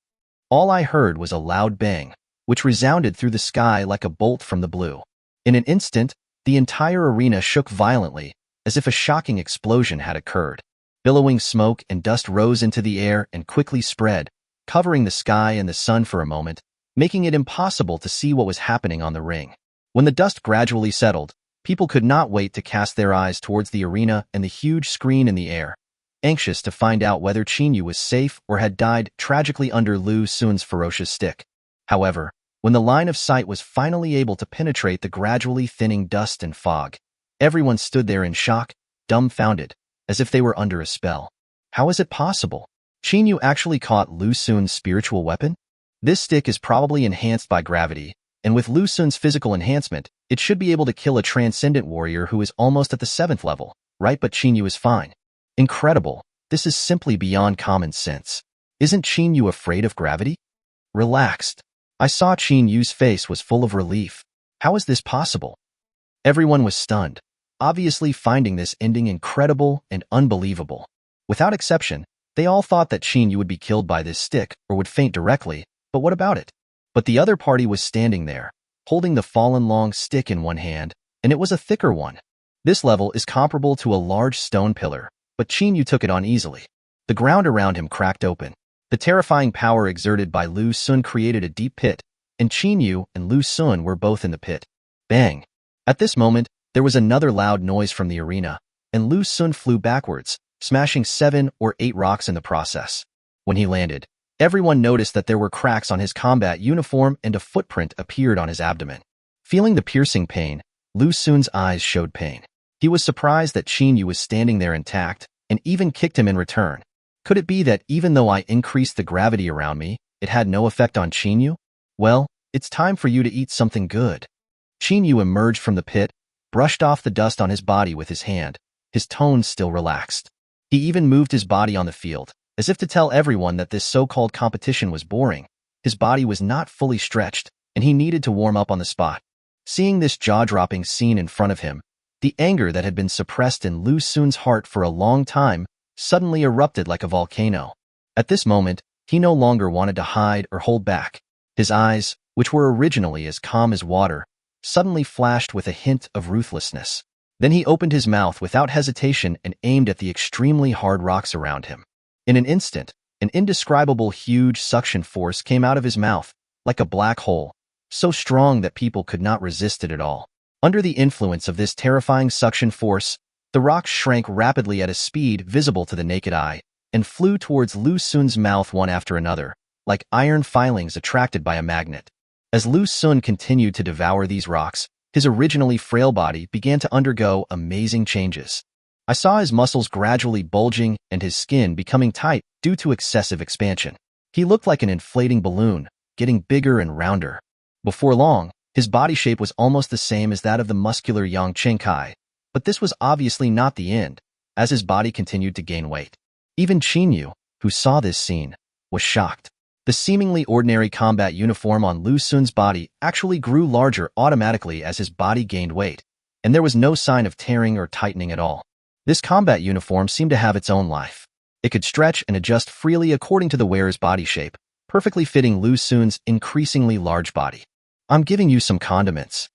All I heard was a loud bang, which resounded through the sky like a bolt from the blue. In an instant, the entire arena shook violently, as if a shocking explosion had occurred. Billowing smoke and dust rose into the air and quickly spread, covering the sky and the sun for a moment, making it impossible to see what was happening on the ring. When the dust gradually settled, people could not wait to cast their eyes towards the arena and the huge screen in the air, anxious to find out whether Qin Yu was safe or had died tragically under Lu Xun's ferocious stick. However, when the line of sight was finally able to penetrate the gradually thinning dust and fog, everyone stood there in shock, dumbfounded, as if they were under a spell. How is it possible? Qin Yu actually caught Lu Xun's spiritual weapon? This stick is probably enhanced by gravity, and with Lu Xun's physical enhancement, it should be able to kill a transcendent warrior who is almost at the 7th level, right? But Qin Yu is fine. Incredible. This is simply beyond common sense. Isn't Qin Yu afraid of gravity? Relaxed. I saw Qin Yu's face was full of relief. How is this possible? Everyone was stunned, obviously finding this ending incredible and unbelievable. Without exception, they all thought that Qin Yu would be killed by this stick or would faint directly, but what about it? But the other party was standing there, holding the fallen long stick in one hand, and it was a thicker one. This level is comparable to a large stone pillar, but Qin Yu took it on easily. The ground around him cracked open. The terrifying power exerted by Lu Xun created a deep pit, and Qin Yu and Lu Xun were both in the pit. Bang! At this moment, there was another loud noise from the arena, and Lu Xun flew backwards, smashing 7 or 8 rocks in the process. When he landed, everyone noticed that there were cracks on his combat uniform and a footprint appeared on his abdomen. Feeling the piercing pain, Lu Xun's eyes showed pain. He was surprised that Qin Yu was standing there intact, and even kicked him in return. Could it be that even though I increased the gravity around me, it had no effect on Qin Yu? Well, it's time for you to eat something good. Qin Yu emerged from the pit, brushed off the dust on his body with his hand, his tone still relaxed. He even moved his body on the field, as if to tell everyone that this so-called competition was boring. His body was not fully stretched, and he needed to warm up on the spot. Seeing this jaw-dropping scene in front of him, the anger that had been suppressed in Lu Xun's heart for a long time suddenly erupted like a volcano. At this moment, he no longer wanted to hide or hold back. His eyes, which were originally as calm as water, suddenly flashed with a hint of ruthlessness. Then he opened his mouth without hesitation and aimed at the extremely hard rocks around him. In an instant, an indescribable huge suction force came out of his mouth, like a black hole, so strong that people could not resist it at all. Under the influence of this terrifying suction force, the rocks shrank rapidly at a speed visible to the naked eye, and flew towards Lu Xun's mouth one after another, like iron filings attracted by a magnet. As Lu Xun continued to devour these rocks, his originally frail body began to undergo amazing changes. I saw his muscles gradually bulging and his skin becoming tight due to excessive expansion. He looked like an inflating balloon, getting bigger and rounder. Before long, his body shape was almost the same as that of the muscular Yang Chengkai, but this was obviously not the end, as his body continued to gain weight. Even Qin Yu, who saw this scene, was shocked. The seemingly ordinary combat uniform on Lu Xun's body actually grew larger automatically as his body gained weight, and there was no sign of tearing or tightening at all. This combat uniform seemed to have its own life. It could stretch and adjust freely according to the wearer's body shape, perfectly fitting Lu Xun's increasingly large body. I'm giving you some condiments.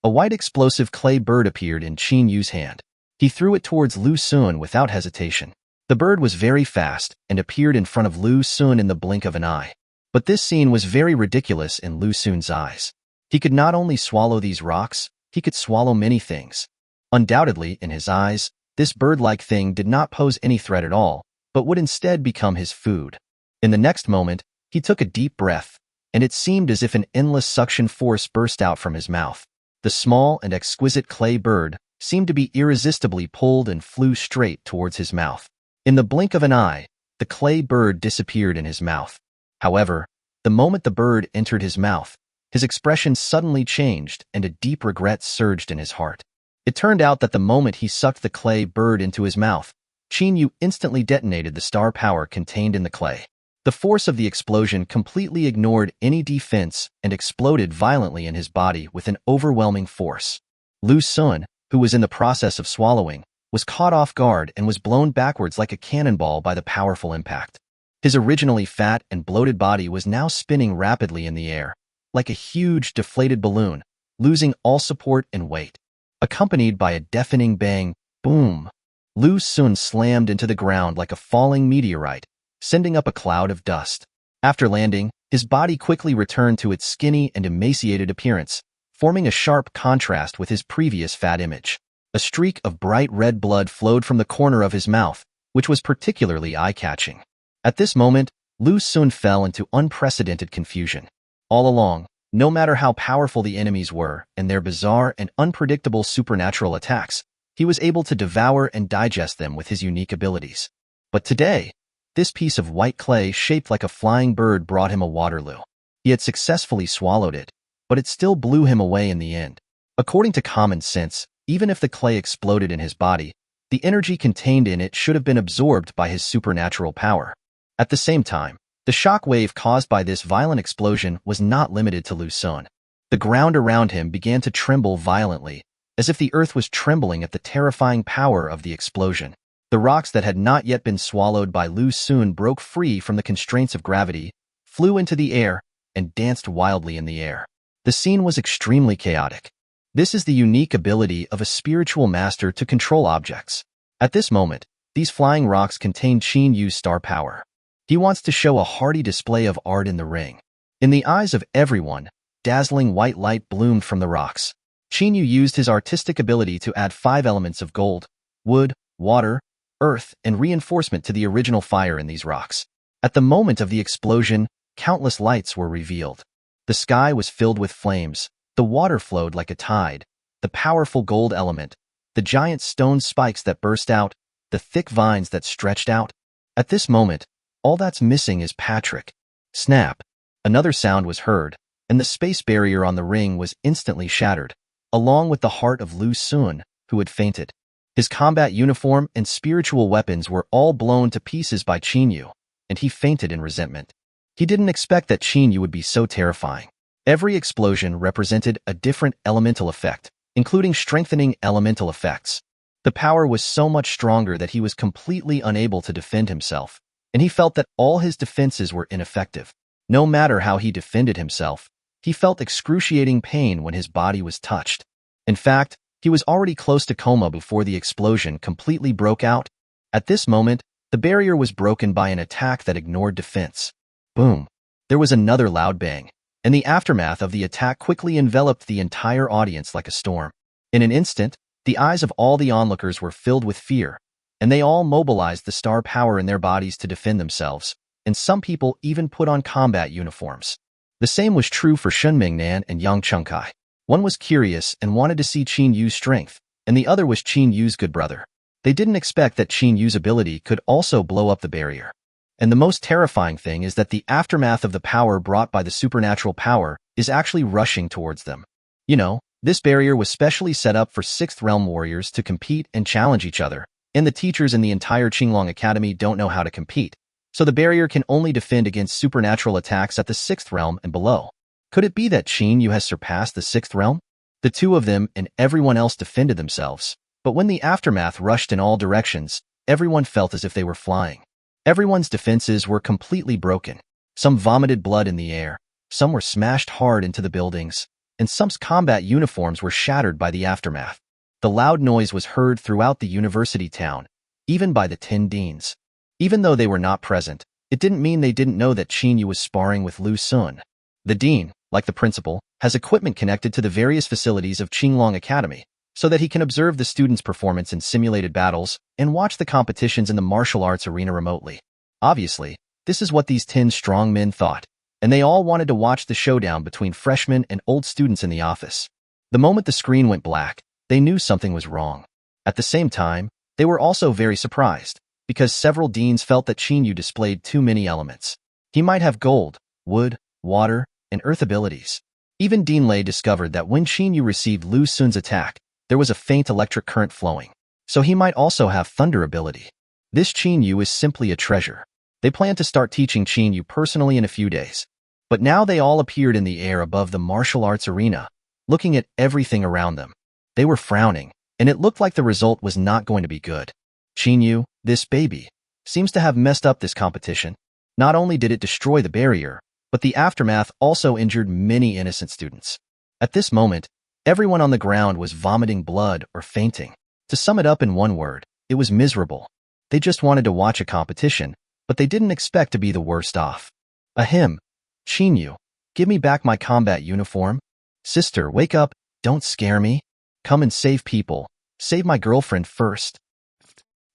A white explosive clay bird appeared in Qin Yu's hand. He threw it towards Lu Xun without hesitation. The bird was very fast and appeared in front of Lu Xun in the blink of an eye. But this scene was very ridiculous in Lu Xun's eyes. He could not only swallow these rocks, he could swallow many things. Undoubtedly, in his eyes, this bird-like thing did not pose any threat at all, but would instead become his food. In the next moment, he took a deep breath, and it seemed as if an endless suction force burst out from his mouth. The small and exquisite clay bird seemed to be irresistibly pulled and flew straight towards his mouth. In the blink of an eye, the clay bird disappeared in his mouth. However, the moment the bird entered his mouth, his expression suddenly changed and a deep regret surged in his heart. It turned out that the moment he sucked the clay bird into his mouth, Qin Yu instantly detonated the star power contained in the clay. The force of the explosion completely ignored any defense and exploded violently in his body with an overwhelming force. Lu Xun, who was in the process of swallowing, was caught off guard and was blown backwards like a cannonball by the powerful impact. His originally fat and bloated body was now spinning rapidly in the air, like a huge deflated balloon, losing all support and weight. Accompanied by a deafening bang, boom, Lu Xun slammed into the ground like a falling meteorite, sending up a cloud of dust. After landing, his body quickly returned to its skinny and emaciated appearance, forming a sharp contrast with his previous fat image. A streak of bright red blood flowed from the corner of his mouth, which was particularly eye-catching. At this moment, Lu Xun fell into unprecedented confusion. All along, no matter how powerful the enemies were and their bizarre and unpredictable supernatural attacks, he was able to devour and digest them with his unique abilities. But today, this piece of white clay shaped like a flying bird brought him a Waterloo. He had successfully swallowed it, but it still blew him away in the end. According to common sense, even if the clay exploded in his body, the energy contained in it should have been absorbed by his supernatural power. At the same time, the shock wave caused by this violent explosion was not limited to Lu Xun. The ground around him began to tremble violently, as if the earth was trembling at the terrifying power of the explosion. The rocks that had not yet been swallowed by Lu Xun broke free from the constraints of gravity, flew into the air, and danced wildly in the air. The scene was extremely chaotic. This is the unique ability of a spiritual master to control objects. At this moment, these flying rocks contain Qin Yu's star power. He wants to show a hearty display of art in the ring. In the eyes of everyone, dazzling white light bloomed from the rocks. Qin Yu used his artistic ability to add 5 elements of gold, wood, water, earth, and reinforcement to the original fire in these rocks. At the moment of the explosion, countless lights were revealed. The sky was filled with flames, the water flowed like a tide, the powerful gold element, the giant stone spikes that burst out, the thick vines that stretched out. At this moment, all that's missing is Patrick. Snap! Another sound was heard, and the space barrier on the ring was instantly shattered, along with the heart of Lu Xun, who had fainted. His combat uniform and spiritual weapons were all blown to pieces by Qin Yu, and he fainted in resentment. He didn't expect that Qin Yu would be so terrifying. Every explosion represented a different elemental effect, including strengthening elemental effects. The power was so much stronger that he was completely unable to defend himself, and he felt that all his defenses were ineffective. No matter how he defended himself, he felt excruciating pain when his body was touched. In fact, he was already close to coma before the explosion completely broke out. At this moment, the barrier was broken by an attack that ignored defense. Boom! There was another loud bang, and the aftermath of the attack quickly enveloped the entire audience like a storm. In an instant, the eyes of all the onlookers were filled with fear, and they all mobilized the star power in their bodies to defend themselves, and some people even put on combat uniforms. The same was true for Shun Mingnan and Yang Chengkai. One was curious and wanted to see Qin Yu's strength, and the other was Qin Yu's good brother. They didn't expect that Qin Yu's ability could also blow up the barrier. And the most terrifying thing is that the aftermath of the power brought by the supernatural power is actually rushing towards them. You know, this barrier was specially set up for 6th Realm warriors to compete and challenge each other, and the teachers in the entire Qinglong Academy don't know how to compete, so the barrier can only defend against supernatural attacks at the 6th Realm and below. Could it be that Qin Yu has surpassed the 6th Realm? The two of them and everyone else defended themselves, but when the aftermath rushed in all directions, everyone felt as if they were flying. Everyone's defenses were completely broken. Some vomited blood in the air, some were smashed hard into the buildings, and some's combat uniforms were shattered by the aftermath. The loud noise was heard throughout the university town, even by the 10 deans. Even though they were not present, it didn't mean they didn't know that Qin Yu was sparring with Lu Sun. The dean, like the principal, has equipment connected to the various facilities of Qinglong Academy, so that he can observe the students' performance in simulated battles and watch the competitions in the martial arts arena remotely. Obviously, this is what these 10 strong men thought, and they all wanted to watch the showdown between freshmen and old students in the office. The moment the screen went black, they knew something was wrong. At the same time, they were also very surprised, because several deans felt that Qin Yu displayed too many elements. He might have gold, wood, water, and earth abilities. Even Dean Lei discovered that when Qin Yu received Lu Sun's attack, there was a faint electric current flowing, so he might also have thunder ability. This Qin Yu is simply a treasure. They planned to start teaching Qin Yu personally in a few days. But now they all appeared in the air above the martial arts arena, looking at everything around them. They were frowning, and it looked like the result was not going to be good. Qin Yu, this baby, seems to have messed up this competition. Not only did it destroy the barrier, but the aftermath also injured many innocent students. At this moment, everyone on the ground was vomiting blood or fainting. To sum it up in one word, it was miserable. They just wanted to watch a competition, but they didn't expect to be the worst off. Ahem. Qin Yu, give me back my combat uniform. Sister, wake up, don't scare me. Come and save people. Save my girlfriend first.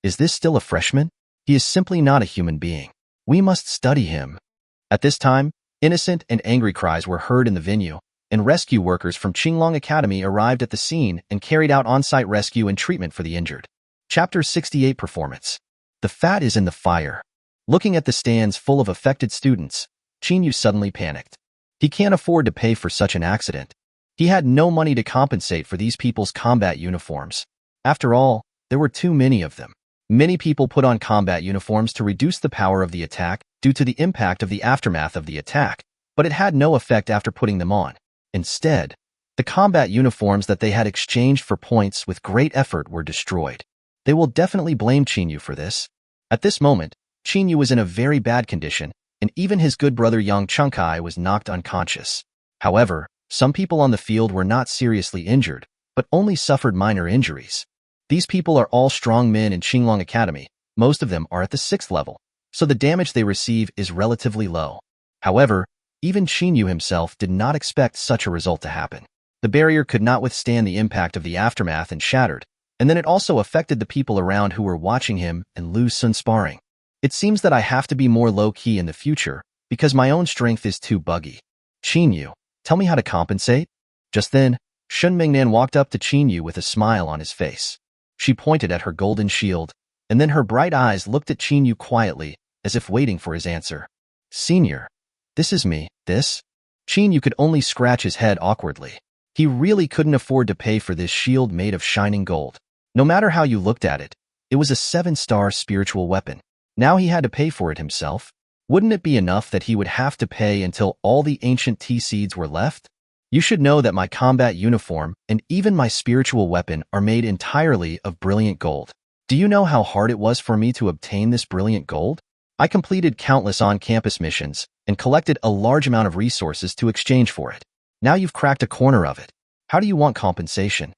Is this still a freshman? He is simply not a human being. We must study him. At this time, innocent and angry cries were heard in the venue, and rescue workers from Qinglong Academy arrived at the scene and carried out on-site rescue and treatment for the injured. Chapter 68 Performance. The fat is in the fire. Looking at the stands full of affected students, Qin Yu suddenly panicked. He can't afford to pay for such an accident. He had no money to compensate for these people's combat uniforms. After all, there were too many of them. Many people put on combat uniforms to reduce the power of the attack due to the impact of the aftermath of the attack, but it had no effect after putting them on. Instead, the combat uniforms that they had exchanged for points with great effort were destroyed. They will definitely blame Qin Yu for this. At this moment, Qin Yu was in a very bad condition, and even his good brother Yang Chengkai was knocked unconscious. However, some people on the field were not seriously injured, but only suffered minor injuries. These people are all strong men in Qinglong Academy. Most of them are at the 6th level, so the damage they receive is relatively low. However, even Qin Yu himself did not expect such a result to happen. The barrier could not withstand the impact of the aftermath and shattered, and then it also affected the people around who were watching him and Lu Sun sparring. It seems that I have to be more low-key in the future because my own strength is too buggy. Qin Yu, tell me how to compensate? Just then, Shun Mingnan walked up to Qin Yu with a smile on his face. She pointed at her golden shield, and then her bright eyes looked at Qin Yu quietly, as if waiting for his answer. Senior, this is me, this? Qin Yu could only scratch his head awkwardly. He really couldn't afford to pay for this shield made of shining gold. No matter how you looked at it, it was a 7-star spiritual weapon. Now he had to pay for it himself. Wouldn't it be enough that he would have to pay until all the ancient tea seeds were left? You should know that my combat uniform and even my spiritual weapon are made entirely of brilliant gold. Do you know how hard it was for me to obtain this brilliant gold? I completed countless on-campus missions and collected a large amount of resources to exchange for it. Now you've cracked a corner of it. How do you want compensation?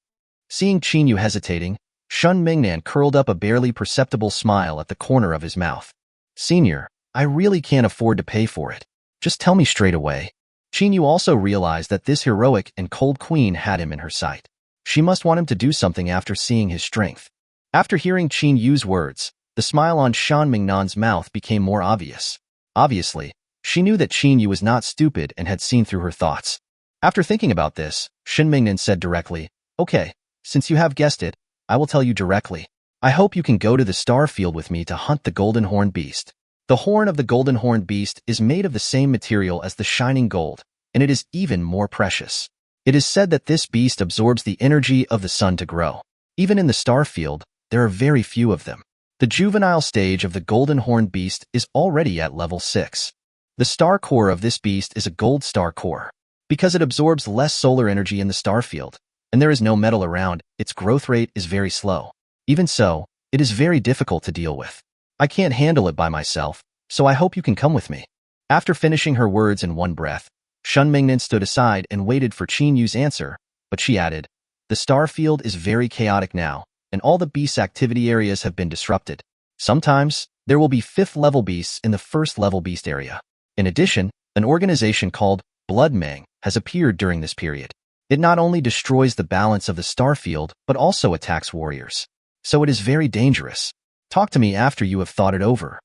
Seeing Qin Yu hesitating, Shun Mingnan curled up a barely perceptible smile at the corner of his mouth. Senior, I really can't afford to pay for it. Just tell me straight away. Qin Yu also realized that this heroic and cold queen had him in her sight. She must want him to do something after seeing his strength. After hearing Qin Yu's words, the smile on Shan Mingnan's mouth became more obvious. Obviously, she knew that Qin Yu was not stupid and had seen through her thoughts. After thinking about this, Shin Mingnan said directly, Okay, since you have guessed it, I will tell you directly. I hope you can go to the star field with me to hunt the golden horned beast. The horn of the golden horned beast is made of the same material as the shining gold, and it is even more precious. It is said that this beast absorbs the energy of the sun to grow. Even in the star field, there are very few of them. The juvenile stage of the golden horned beast is already at level 6. The star core of this beast is a gold star core. Because it absorbs less solar energy in the star field, and there is no metal around, its growth rate is very slow. Even so, it is very difficult to deal with. I can't handle it by myself, so I hope you can come with me. After finishing her words in one breath, Shun Mingnan stood aside and waited for Qin Yu's answer, but she added, "The star field is very chaotic now, and all the beast activity areas have been disrupted. Sometimes, there will be 5th-level beasts in the 1st-level beast area. In addition, an organization called Blood Mang has appeared during this period. It not only destroys the balance of the star field, but also attacks warriors. So it is very dangerous. Talk to me after you have thought it over."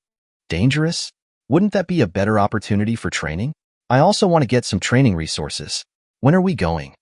Dangerous? Wouldn't that be a better opportunity for training? I also want to get some training resources. When are we going?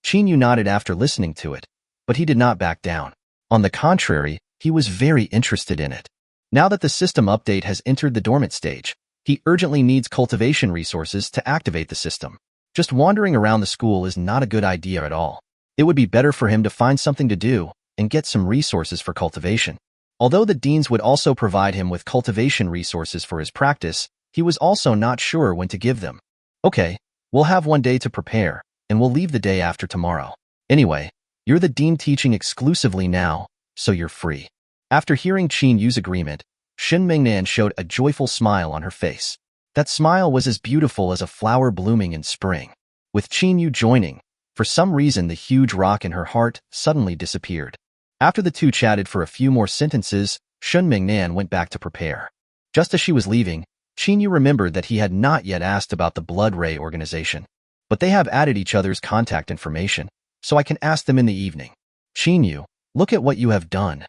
Qin Yu nodded after listening to it, but he did not back down. On the contrary, he was very interested in it. Now that the system update has entered the dormant stage, he urgently needs cultivation resources to activate the system. Just wandering around the school is not a good idea at all. It would be better for him to find something to do and get some resources for cultivation. Although the deans would also provide him with cultivation resources for his practice, he was also not sure when to give them. Okay, we'll have one day to prepare, and we'll leave the day after tomorrow. Anyway, you're the dean teaching exclusively now, so you're free. After hearing Qin Yu's agreement, Shin Mingnan showed a joyful smile on her face. That smile was as beautiful as a flower blooming in spring. With Qin Yu joining, for some reason the huge rock in her heart suddenly disappeared. After the two chatted for a few more sentences, Shun Mingnan went back to prepare. Just as she was leaving, Qin Yu remembered that he had not yet asked about the Blood Ray organization. But they have added each other's contact information, so I can ask them in the evening. Qin Yu, look at what you have done.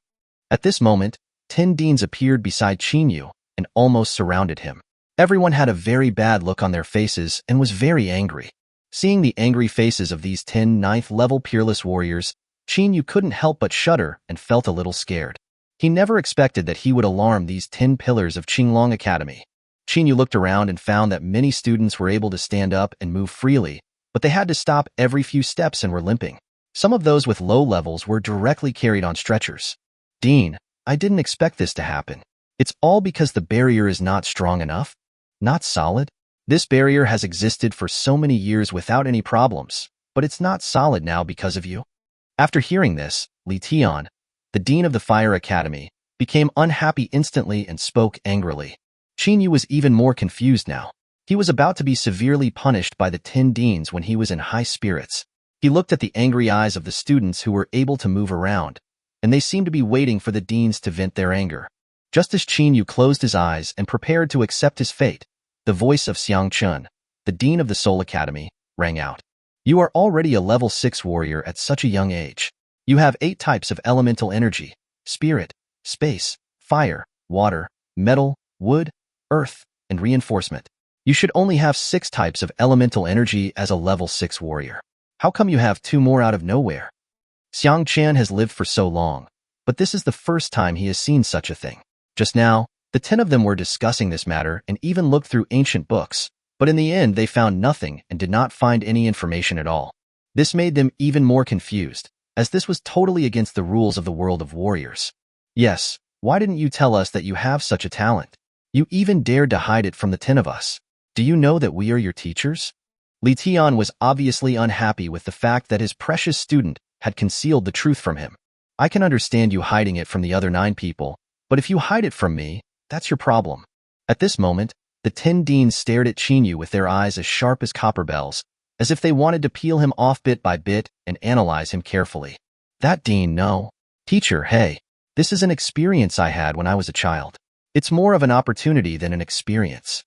At this moment, 10 deans appeared beside Qin Yu and almost surrounded him. Everyone had a very bad look on their faces and was very angry. Seeing the angry faces of these 10 9th-level peerless warriors, Qin Yu couldn't help but shudder and felt a little scared. He never expected that he would alarm these 10 pillars of Qinglong Academy. Qin Yu looked around and found that many students were able to stand up and move freely, but they had to stop every few steps and were limping. Some of those with low levels were directly carried on stretchers. Dean, I didn't expect this to happen. It's all because the barrier is not strong enough? Not solid? This barrier has existed for so many years without any problems, but it's not solid now because of you. After hearing this, Li Tian, the dean of the Fire Academy, became unhappy instantly and spoke angrily. Qin Yu was even more confused now. He was about to be severely punished by the 10 deans when he was in high spirits. He looked at the angry eyes of the students who were able to move around, and they seemed to be waiting for the deans to vent their anger. Just as Qin Yu closed his eyes and prepared to accept his fate, the voice of Xiang Chun, the dean of the Soul Academy, rang out. You are already a level 6 warrior at such a young age. You have 8 types of elemental energy: spirit, space, fire, water, metal, wood, earth, and reinforcement. You should only have 6 types of elemental energy as a level 6 warrior. How come you have 2 more out of nowhere? Xiang Chan has lived for so long, but this is the first time he has seen such a thing. Just now, the 10 of them were discussing this matter and even looked through ancient books, but in the end they found nothing and did not find any information at all. This made them even more confused, as this was totally against the rules of the world of warriors. Yes, why didn't you tell us that you have such a talent? You even dared to hide it from the 10 of us. Do you know that we are your teachers? Li Tian was obviously unhappy with the fact that his precious student had concealed the truth from him. I can understand you hiding it from the other 9 people, but if you hide it from me, that's your problem. At this moment, the 10 deans stared at Qin Yu with their eyes as sharp as copper bells, as if they wanted to peel him off bit by bit and analyze him carefully. That dean, no. Teacher, hey, this is an experience I had when I was a child. It's more of an opportunity than an experience.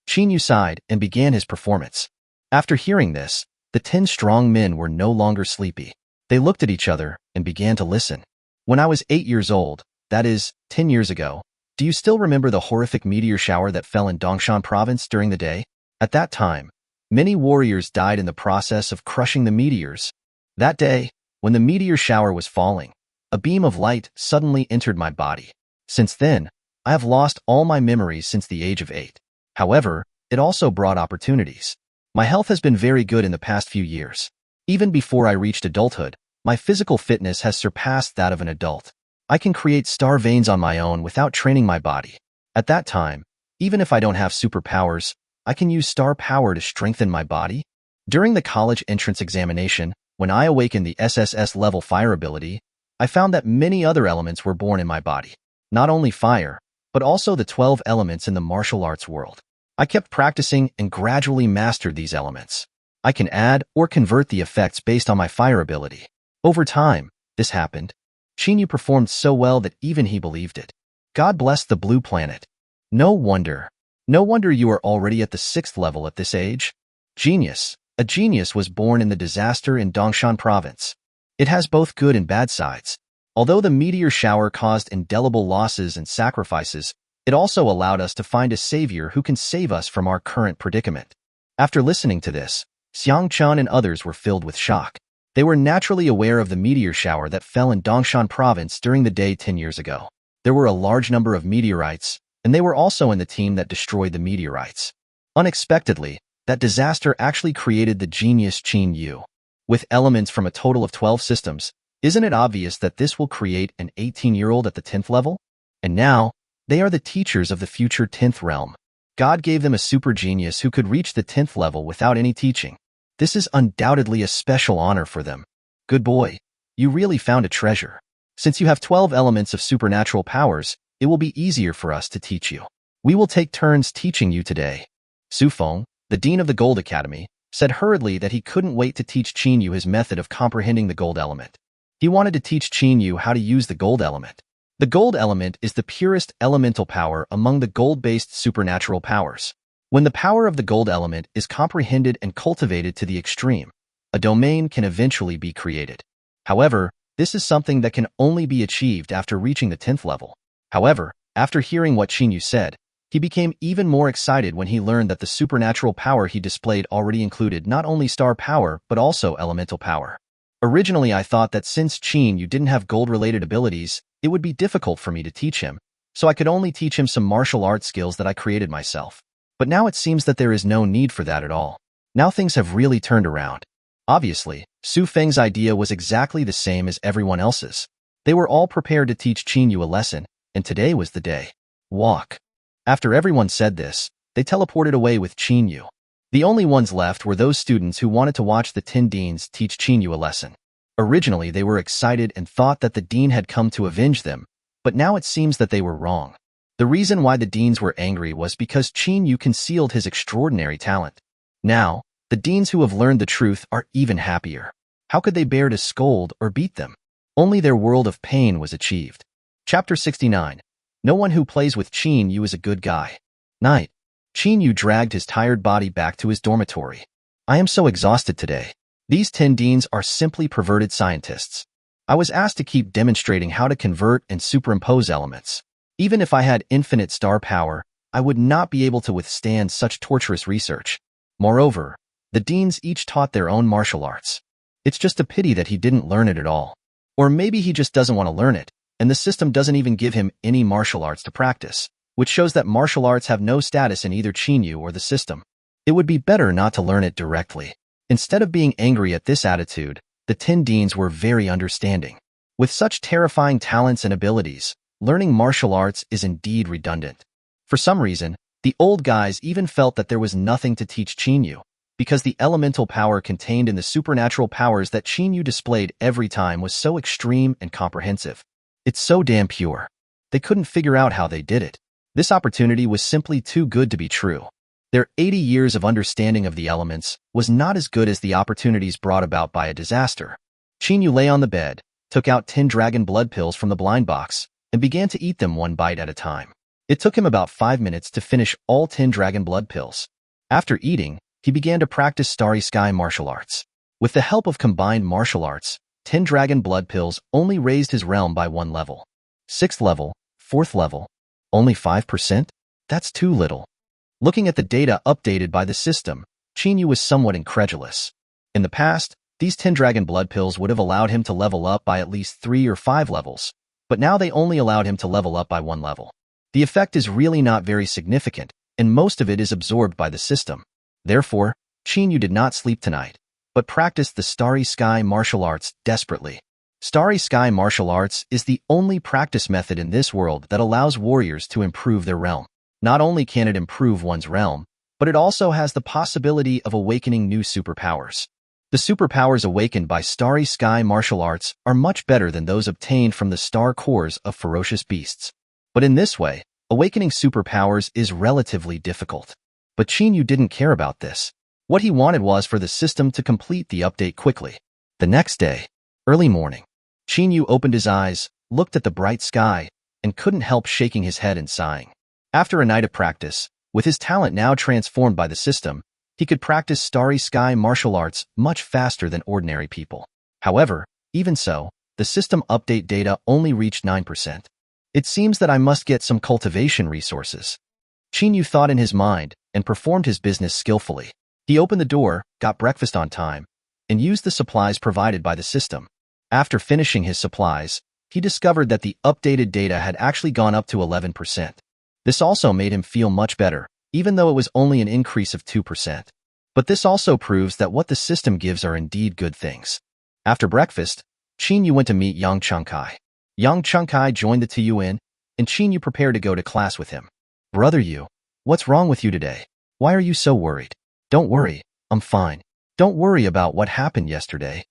Qin Yu sighed and began his performance. After hearing this, the 10 strong men were no longer sleepy. They looked at each other and began to listen. When I was 8 years old, that is, 10 years ago, do you still remember the horrific meteor shower that fell in Dongshan province during the day? At that time, many warriors died in the process of crushing the meteors. That day, when the meteor shower was falling, a beam of light suddenly entered my body. Since then, I have lost all my memories since the age of 8. However, it also brought opportunities. My health has been very good in the past few years. Even before I reached adulthood, my physical fitness has surpassed that of an adult. I can create star veins on my own without training my body. At that time, even if I don't have superpowers, I can use star power to strengthen my body. During the college entrance examination, when I awakened the SSS level fire ability, I found that many other elements were born in my body. Not only fire, but also the 12 elements in the martial arts world. I kept practicing and gradually mastered these elements. I can add or convert the effects based on my fire ability. Over time, this happened. Qin Yu performed so well that even he believed it. God bless the blue planet. No wonder. No wonder you are already at the 6th level at this age. Genius. A genius was born in the disaster in Dongshan province. It has both good and bad sides. Although the meteor shower caused indelible losses and sacrifices, it also allowed us to find a savior who can save us from our current predicament. After listening to this, Xiang Chun and others were filled with shock. They were naturally aware of the meteor shower that fell in Dongshan province during the day 10 years ago. There were a large number of meteorites, and they were also in the team that destroyed the meteorites. Unexpectedly, that disaster actually created the genius Qin Yu. With elements from a total of 12 systems, isn't it obvious that this will create an 18-year-old at the 10th level? And now, they are the teachers of the future 10th realm. God gave them a super genius who could reach the 10th level without any teaching. This is undoubtedly a special honor for them. Good boy, you really found a treasure. Since you have 12 elements of supernatural powers, it will be easier for us to teach you. We will take turns teaching you today. Su Feng, the dean of the Gold Academy, said hurriedly that he couldn't wait to teach Qin Yu his method of comprehending the gold element. He wanted to teach Qin Yu how to use the gold element. The gold element is the purest elemental power among the gold-based supernatural powers. When the power of the gold element is comprehended and cultivated to the extreme, a domain can eventually be created. However, this is something that can only be achieved after reaching the 10th level. However, after hearing what Qin Yu said, he became even more excited when he learned that the supernatural power he displayed already included not only star power but also elemental power. Originally, I thought that since Qin Yu didn't have gold-related abilities, it would be difficult for me to teach him, so I could only teach him some martial arts skills that I created myself. But now it seems that there is no need for that at all. Now things have really turned around. Obviously, Su Feng's idea was exactly the same as everyone else's. They were all prepared to teach Qin Yu a lesson, and today was the day. Walk. After everyone said this, they teleported away with Qin Yu. The only ones left were those students who wanted to watch the 10 deans teach Qin Yu a lesson. Originally, they were excited and thought that the dean had come to avenge them, but now it seems that they were wrong. The reason why the deans were angry was because Qin Yu concealed his extraordinary talent. Now, the deans who have learned the truth are even happier. How could they bear to scold or beat them? Only their world of pain was achieved. Chapter 69. No one who plays with Qin Yu is a good guy. Night. Qin Yu dragged his tired body back to his dormitory. I am so exhausted today. These 10 deans are simply perverted scientists. I was asked to keep demonstrating how to convert and superimpose elements. Even if I had infinite star power, I would not be able to withstand such torturous research. Moreover, the deans each taught their own martial arts. It's just a pity that he didn't learn it at all. Or maybe he just doesn't want to learn it, and the system doesn't even give him any martial arts to practice, which shows that martial arts have no status in either Qin Yu or the system. It would be better not to learn it directly. Instead of being angry at this attitude, the 10 deans were very understanding. With such terrifying talents and abilities, learning martial arts is indeed redundant. For some reason, the old guys even felt that there was nothing to teach Qin Yu, because the elemental power contained in the supernatural powers that Qin Yu displayed every time was so extreme and comprehensive. It's so damn pure. They couldn't figure out how they did it. This opportunity was simply too good to be true. Their 80 years of understanding of the elements was not as good as the opportunities brought about by a disaster. Qin Yu lay on the bed, took out 10 dragon blood pills from the blind box, and began to eat them one bite at a time. It took him about 5 minutes to finish all 10 dragon blood pills. After eating, he began to practice Starry Sky martial arts. With the help of combined martial arts, 10 dragon blood pills only raised his realm by 1 level. 6th level, 4th level. Only 5%? That's too little. Looking at the data updated by the system, Qin Yu was somewhat incredulous. In the past, these 10 dragon blood pills would have allowed him to level up by at least 3 or 5 levels, but now they only allowed him to level up by 1 level. The effect is really not very significant, and most of it is absorbed by the system. Therefore, Qin Yu did not sleep tonight, but practiced the Starry Sky martial arts desperately. Starry Sky martial arts is the only practice method in this world that allows warriors to improve their realm. Not only can it improve one's realm, but it also has the possibility of awakening new superpowers. The superpowers awakened by Starry Sky martial arts are much better than those obtained from the star cores of ferocious beasts. But in this way, Awakening superpowers is relatively difficult. But Qin Yu didn't care about this. What he wanted was for the system to complete the update quickly. The next day, early morning, Qin Yu opened his eyes, looked at the bright sky, and couldn't help shaking his head and sighing. After a night of practice, with his talent now transformed by the system, he could practice starry sky martial arts much faster than ordinary people. However, even so, the system update data only reached 9%. It seems that I must get some cultivation resources. Qin Yu thought in his mind and performed his business skillfully. He opened the door, got breakfast on time, and used the supplies provided by the system. After finishing his supplies, he discovered that the updated data had actually gone up to 11%. This also made him feel much better, even though it was only an increase of 2%. But this also proves that what the system gives are indeed good things. After breakfast, Qin Yu went to meet Yang Chengkai. Yang Chengkai joined the Tuyuan, and Qin Yu prepared to go to class with him. Brother Yu, what's wrong with you today? Why are you so worried? Don't worry, I'm fine. Don't worry about what happened yesterday.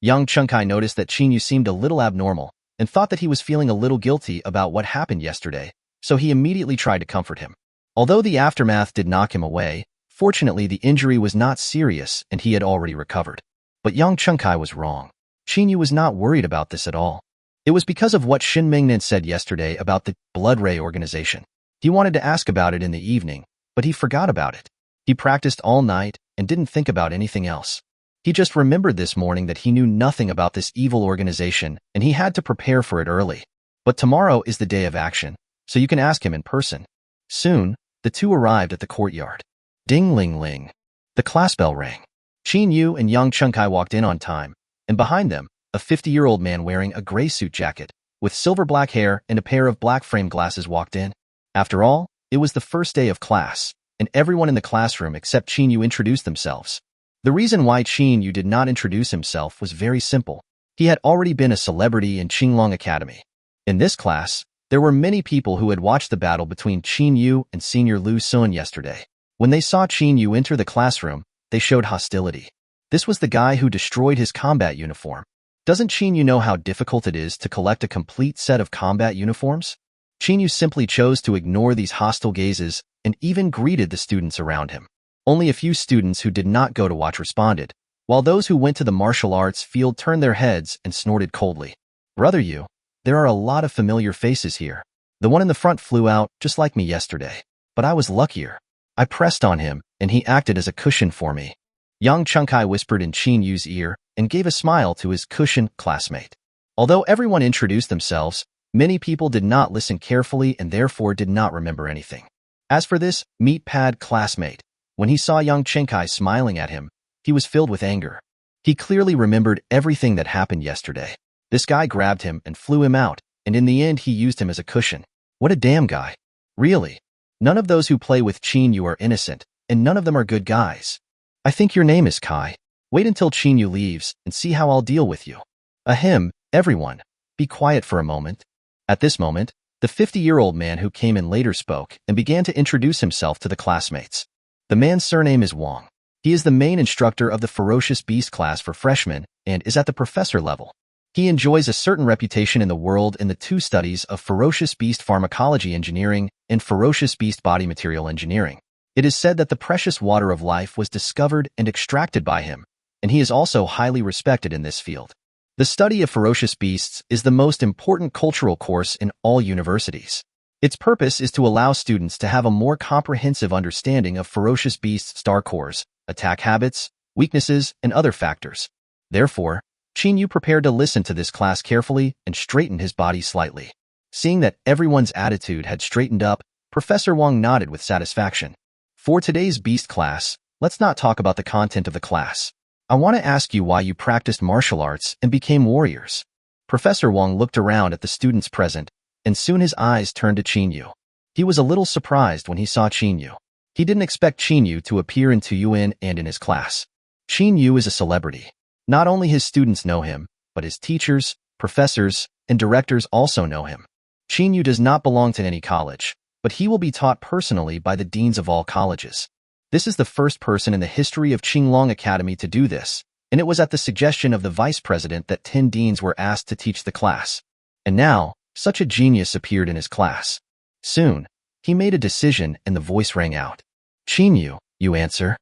Yang Chengkai noticed that Qin Yu seemed a little abnormal and thought that he was feeling a little guilty about what happened yesterday, so he immediately tried to comfort him. Although the aftermath did knock him away, fortunately the injury was not serious and he had already recovered. But Yang Chengkai was wrong. Qin Yu was not worried about this at all. It was because of what Shin Mingnan said yesterday about the Blood Ray organization. He wanted to ask about it in the evening, but he forgot about it. He practiced all night and didn't think about anything else. He just remembered this morning that he knew nothing about this evil organization and he had to prepare for it early. But tomorrow is the day of action, so you can ask him in person. Soon, the two arrived at the courtyard. Ding-ling-ling. The class bell rang. Qin Yu and Yang Chengkai walked in on time, and behind them, a 50-year-old man wearing a gray suit jacket, with silver-black hair and a pair of black frame glasses walked in. After all, it was the first day of class, and everyone in the classroom except Qin Yu introduced themselves. The reason why Qin Yu did not introduce himself was very simple. He had already been a celebrity in Qinglong Academy. In this class, there were many people who had watched the battle between Qin Yu and Senior Lu Sun yesterday. When they saw Qin Yu enter the classroom, they showed hostility. This was the guy who destroyed his combat uniform. Doesn't Qin Yu know how difficult it is to collect a complete set of combat uniforms? Qin Yu simply chose to ignore these hostile gazes and even greeted the students around him. Only a few students who did not go to watch responded, while those who went to the martial arts field turned their heads and snorted coldly. Brother Yu, there are a lot of familiar faces here. The one in the front flew out just like me yesterday, but I was luckier. I pressed on him, and he acted as a cushion for me. Yang Chengkai whispered in Qin Yu's ear and gave a smile to his cushion classmate. Although everyone introduced themselves, many people did not listen carefully and therefore did not remember anything. As for this meat-pad classmate, when he saw Yang Chengkai smiling at him, he was filled with anger. He clearly remembered everything that happened yesterday. This guy grabbed him and flew him out, and in the end he used him as a cushion. What a damn guy. Really. None of those who play with Qin Yu are innocent, and none of them are good guys. I think your name is Kai. Wait until Qin Yu leaves and see how I'll deal with you. Ahem, everyone. Be quiet for a moment. At this moment, the 50-year-old man who came in later spoke and began to introduce himself to the classmates. The man's surname is Wang. He is the main instructor of the Ferocious Beast class for freshmen and is at the professor level. He enjoys a certain reputation in the world in the two studies of Ferocious Beast Pharmacology Engineering and Ferocious Beast Body Material Engineering. It is said that the precious water of life was discovered and extracted by him, and he is also highly respected in this field. The study of ferocious beasts is the most important cultural course in all universities. Its purpose is to allow students to have a more comprehensive understanding of ferocious beasts' star cores, attack habits, weaknesses, and other factors. Therefore, Qin Yu prepared to listen to this class carefully and straightened his body slightly. Seeing that everyone's attitude had straightened up, Professor Wang nodded with satisfaction. For today's beast class, let's not talk about the content of the class. I want to ask you why you practiced martial arts and became warriors. Professor Wang looked around at the students present, and soon his eyes turned to Qin Yu. He was a little surprised when he saw Qin Yu. He didn't expect Qin Yu to appear in Tuyuan and in his class. Qin Yu is a celebrity. Not only his students know him, but his teachers, professors, and directors also know him. Qin Yu does not belong to any college, but he will be taught personally by the deans of all colleges. This is the first person in the history of Qinglong Academy to do this, and it was at the suggestion of the vice president that 10 deans were asked to teach the class. And now, such a genius appeared in his class. Soon, He made a decision and the voice rang out. Qinyu, you answer.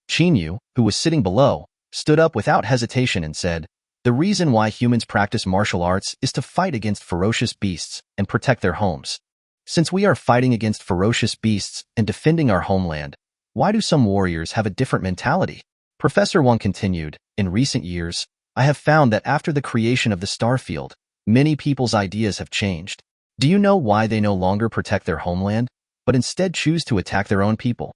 Qinyu, who was sitting below, stood up without hesitation and said, the reason why humans practice martial arts is to fight against ferocious beasts and protect their homes. Since we are fighting against ferocious beasts and defending our homeland, why do some warriors have a different mentality? Professor Wang continued, in recent years, I have found that after the creation of the star field, many people's ideas have changed. Do you know why they no longer protect their homeland, but instead choose to attack their own people?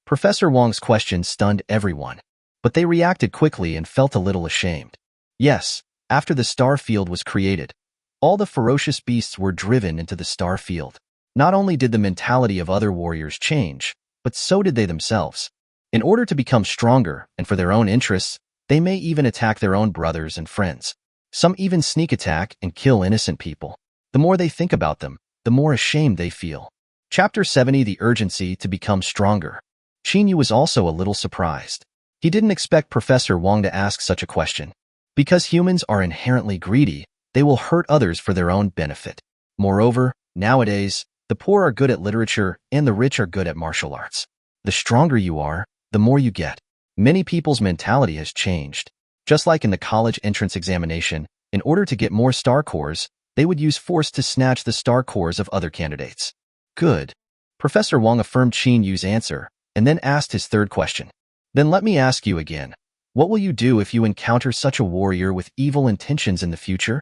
Professor Wang's question stunned everyone, but they reacted quickly and felt a little ashamed. Yes, after the star field was created, all the ferocious beasts were driven into the star field. Not only did the mentality of other warriors change, but so did they themselves. In order to become stronger and for their own interests, they may even attack their own brothers and friends. Some even sneak attack and kill innocent people. The more they think about them, the more ashamed they feel. Chapter 70: The Urgency to Become Stronger. Qinyu was also a little surprised. He didn't expect Professor Wang to ask such a question. Because humans are inherently greedy, they will hurt others for their own benefit. Moreover, nowadays, the poor are good at literature and the rich are good at martial arts. The stronger you are, the more you get. Many people's mentality has changed. Just like in the college entrance examination, in order to get more star cores, they would use force to snatch the star cores of other candidates. Good. Professor Wang affirmed Qinyu's answer and then asked his third question. Then let me ask you again. What will you do if you encounter such a warrior with evil intentions in the future?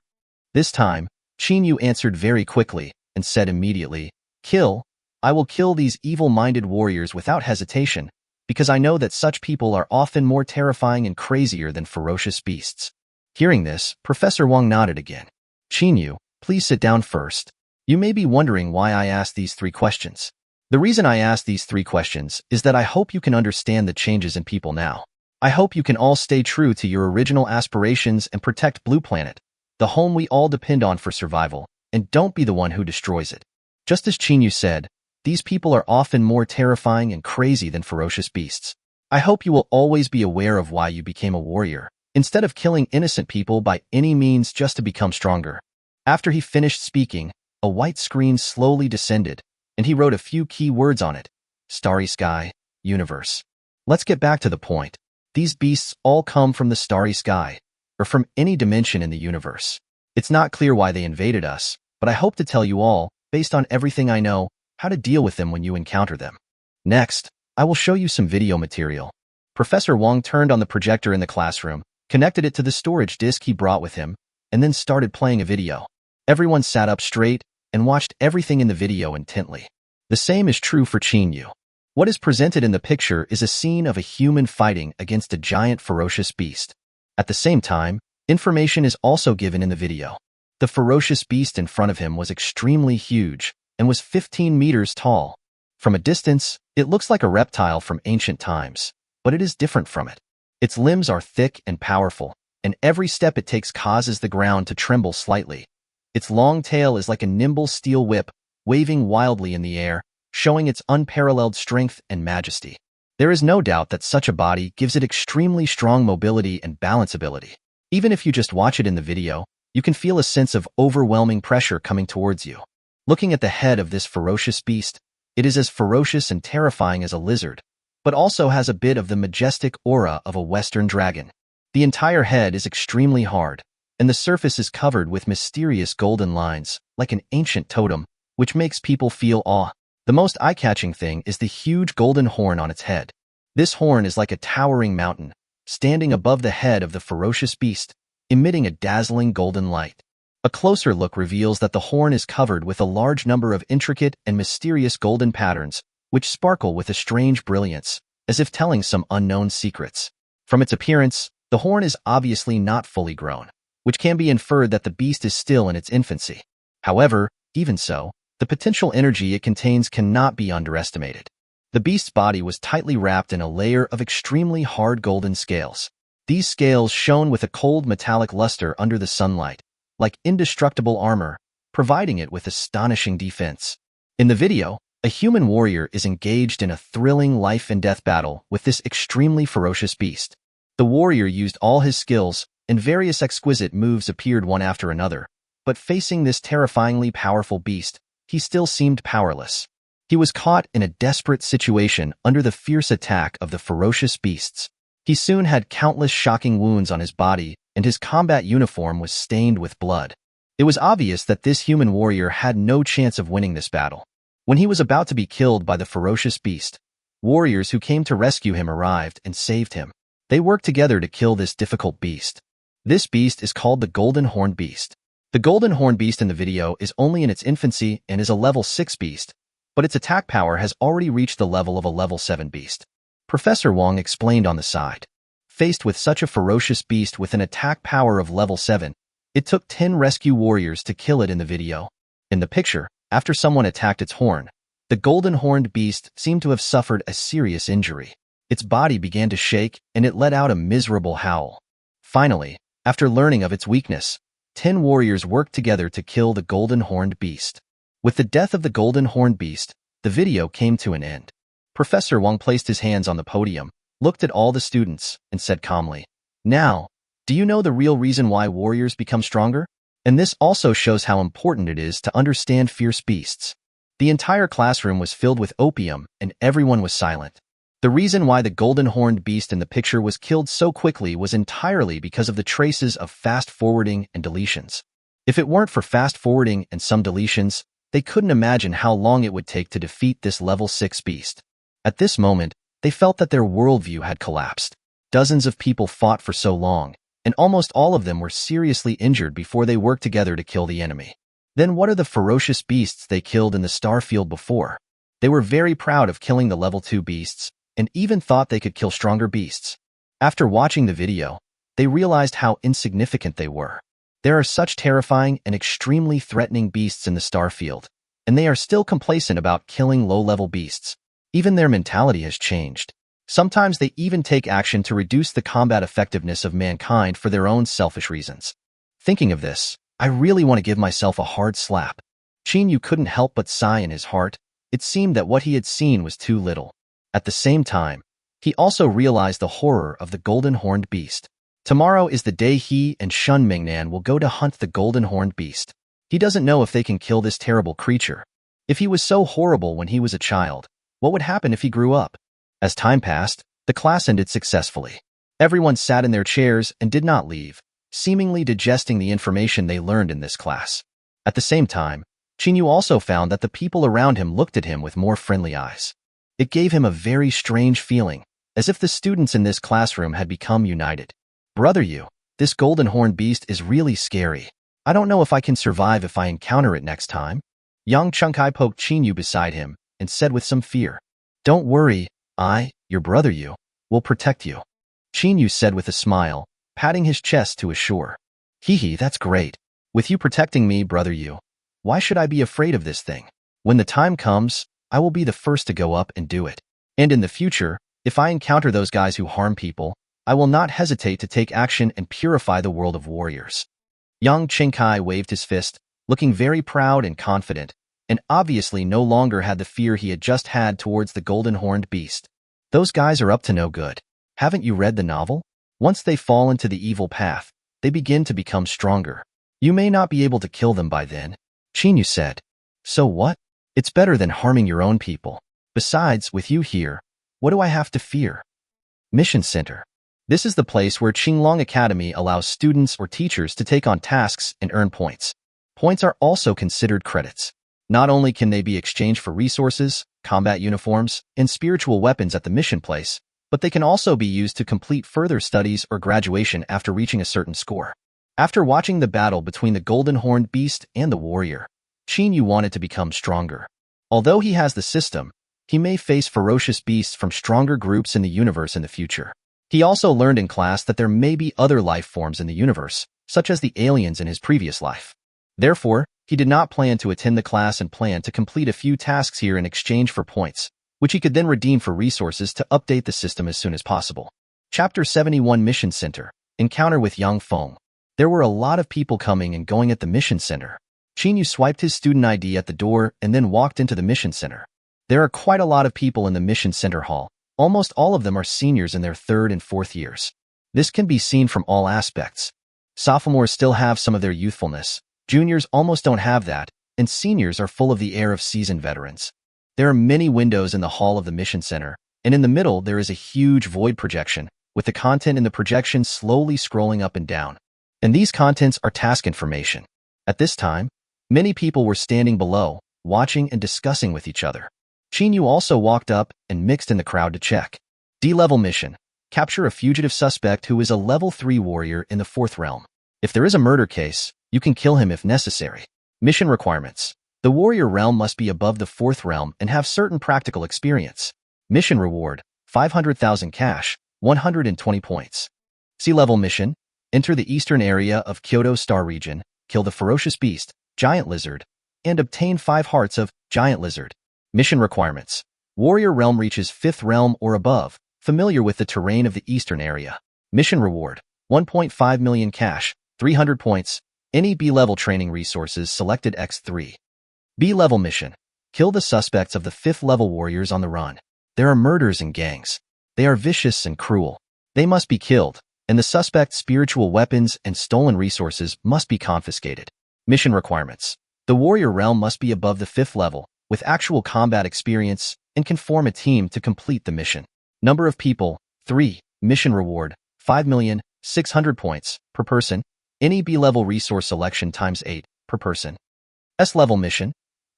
This time, Qinyu answered very quickly and said immediately, Kill. I will kill these evil-minded warriors without hesitation, because I know that such people are often more terrifying and crazier than ferocious beasts. Hearing this, Professor Wang nodded again. Qinyu, please sit down first. You may be wondering why I asked these 3 questions. The reason I asked these 3 questions is that I hope you can understand the changes in people now. I hope you can all stay true to your original aspirations and protect Blue Planet, the home we all depend on for survival, and don't be the one who destroys it. Just as Qinyu said, these people are often more terrifying and crazy than ferocious beasts. I hope you will always be aware of why you became a warrior, instead of killing innocent people by any means just to become stronger. After he finished speaking, a white screen slowly descended, and he wrote a few key words on it. Starry sky, universe. Let's get back to the point. These beasts all come from the starry sky, or from any dimension in the universe. It's not clear why they invaded us, but I hope to tell you all, based on everything I know, how to deal with them when you encounter them. Next, I will show you some video material. Professor Wang turned on the projector in the classroom, connected it to the storage disk he brought with him, and then started playing a video. Everyone sat up straight and watched everything in the video intently. The same is true for Qinyu. What is presented in the picture is a scene of a human fighting against a giant ferocious beast. At the same time, information is also given in the video. The ferocious beast in front of him was extremely huge and was 15 meters tall. From a distance, it looks like a reptile from ancient times, but it is different from it. Its limbs are thick and powerful, and every step it takes causes the ground to tremble slightly. Its long tail is like a nimble steel whip, waving wildly in the air, showing its unparalleled strength and majesty. There is no doubt that such a body gives it extremely strong mobility and balance ability. Even if you just watch it in the video, you can feel a sense of overwhelming pressure coming towards you. Looking at the head of this ferocious beast, it is as ferocious and terrifying as a lizard, but also has a bit of the majestic aura of a Western dragon. The entire head is extremely hard, and the surface is covered with mysterious golden lines, like an ancient totem, which makes people feel awe. The most eye-catching thing is the huge golden horn on its head. This horn is like a towering mountain, standing above the head of the ferocious beast, emitting a dazzling golden light. A closer look reveals that the horn is covered with a large number of intricate and mysterious golden patterns, which sparkle with a strange brilliance, as if telling some unknown secrets. From its appearance, the horn is obviously not fully grown, which can be inferred that the beast is still in its infancy. However, even so, the potential energy it contains cannot be underestimated. The beast's body was tightly wrapped in a layer of extremely hard golden scales. These scales shone with a cold metallic luster under the sunlight, like indestructible armor, providing it with astonishing defense. In the video, a human warrior is engaged in a thrilling life-and-death battle with this extremely ferocious beast. The warrior used all his skills, and various exquisite moves appeared one after another, but facing this terrifyingly powerful beast, he still seemed powerless. He was caught in a desperate situation under the fierce attack of the ferocious beasts. He soon had countless shocking wounds on his body, and his combat uniform was stained with blood. It was obvious that this human warrior had no chance of winning this battle. When he was about to be killed by the ferocious beast, warriors who came to rescue him arrived and saved him. They worked together to kill this difficult beast. This beast is called the Golden Horned Beast. The Golden Horned Beast in the video is only in its infancy and is a level 6 beast, but its attack power has already reached the level of a level 7 beast. Professor Wang explained on the side. Faced with such a ferocious beast with an attack power of level 7, it took 10 rescue warriors to kill it in the video. In the picture, after someone attacked its horn, the Golden Horned Beast seemed to have suffered a serious injury. Its body began to shake and it let out a miserable howl. Finally, after learning of its weakness, 10 warriors worked together to kill the Golden Horned Beast. With the death of the Golden Horned Beast, the video came to an end. Professor Wang placed his hands on the podium, looked at all the students, and said calmly, "Now, do you know the real reason why warriors become stronger? And this also shows how important it is to understand fierce beasts." The entire classroom was filled with opium, and everyone was silent. The reason why the Golden Horned Beast in the picture was killed so quickly was entirely because of the traces of fast-forwarding and deletions. If it weren't for fast-forwarding and some deletions, they couldn't imagine how long it would take to defeat this level 6 beast. At this moment, they felt that their worldview had collapsed. Dozens of people fought for so long, and almost all of them were seriously injured before they worked together to kill the enemy. Then what are the ferocious beasts they killed in the star field before? They were very proud of killing the level 2 beasts, and even thought they could kill stronger beasts. After watching the video, they realized how insignificant they were. There are such terrifying and extremely threatening beasts in the star field, and they are still complacent about killing low-level beasts. Even their mentality has changed. Sometimes they even take action to reduce the combat effectiveness of mankind for their own selfish reasons. Thinking of this, I really want to give myself a hard slap. Qin Yu couldn't help but sigh in his heart. It seemed that what he had seen was too little. At the same time, he also realized the horror of the Golden Horned Beast. Tomorrow is the day he and Shun Mingnan will go to hunt the Golden Horned Beast. He doesn't know if they can kill this terrible creature. If he was so horrible when he was a child, what would happen if he grew up? As time passed, the class ended successfully. Everyone sat in their chairs and did not leave, seemingly digesting the information they learned in this class. At the same time, Qin Yu also found that the people around him looked at him with more friendly eyes. It gave him a very strange feeling, as if the students in this classroom had become united. "Brother Yu, this Golden Horned Beast is really scary. I don't know if I can survive if I encounter it next time." Yang Chengkai poked Qin Yu beside him and said with some fear, "Don't worry, your brother Yu, will protect you." Qin Yu said with a smile, patting his chest to assure. "Hee, that's great. With you protecting me, brother Yu, why should I be afraid of this thing? When the time comes, I will be the first to go up and do it. And in the future, if I encounter those guys who harm people, I will not hesitate to take action and purify the world of warriors." Yang Chengkai waved his fist, looking very proud and confident, and obviously no longer had the fear he had just had towards the Golden Horned Beast. "Those guys are up to no good. Haven't you read the novel? Once they fall into the evil path, they begin to become stronger. You may not be able to kill them by then," Qin Yu said. "So what? It's better than harming your own people. Besides, with you here, what do I have to fear?" Mission Center. This is the place where Qinglong Academy allows students or teachers to take on tasks and earn points. Points are also considered credits. Not only can they be exchanged for resources, combat uniforms, and spiritual weapons at the mission place, but they can also be used to complete further studies or graduation after reaching a certain score. After watching the battle between the Golden Horned Beast and the warrior, Qin Yu wanted to become stronger. Although he has the system, he may face ferocious beasts from stronger groups in the universe in the future. He also learned in class that there may be other life forms in the universe, such as the aliens in his previous life. Therefore, he did not plan to attend the class and planned to complete a few tasks here in exchange for points, which he could then redeem for resources to update the system as soon as possible. Chapter 71 Mission Center. Encounter with Yang Feng. There were a lot of people coming and going at the mission center. Qin Yu swiped his student ID at the door and then walked into the mission center. There are quite a lot of people in the mission center hall. Almost all of them are seniors in their 3rd and 4th years. This can be seen from all aspects. Sophomores still have some of their youthfulness. Juniors almost don't have that, and seniors are full of the air of seasoned veterans. There are many windows in the hall of the mission center, and in the middle there is a huge void projection, with the content in the projection slowly scrolling up and down. And these contents are task information. At this time, many people were standing below, watching and discussing with each other. Qin also walked up and mixed in the crowd to check. D-level mission. Capture a fugitive suspect who is a level 3 warrior in the 4th realm. If there is a murder case, you can kill him if necessary. Mission requirements. The warrior realm must be above the 4th realm and have certain practical experience. Mission reward, 500,000 cash, 120 points. Sea-level mission. Enter the eastern area of Kyoto Star Region, kill the ferocious beast, giant lizard, and obtain 5 hearts of giant lizard. Mission requirements. Warrior realm reaches 5th realm or above, familiar with the terrain of the eastern area. Mission reward, 1.5 million cash, 300 points, any B-level training resources selected X3. B-level mission. Kill the suspects of the 5th level warriors on the run. There are murders in gangs. They are vicious and cruel. They must be killed, and the suspect's spiritual weapons and stolen resources must be confiscated. Mission requirements. The warrior realm must be above the 5th level, with actual combat experience, and can form a team to complete the mission. Number of people, 3. Mission reward, 5,600,000 points per person. Any B-level resource selection times 8 per person. S-level mission.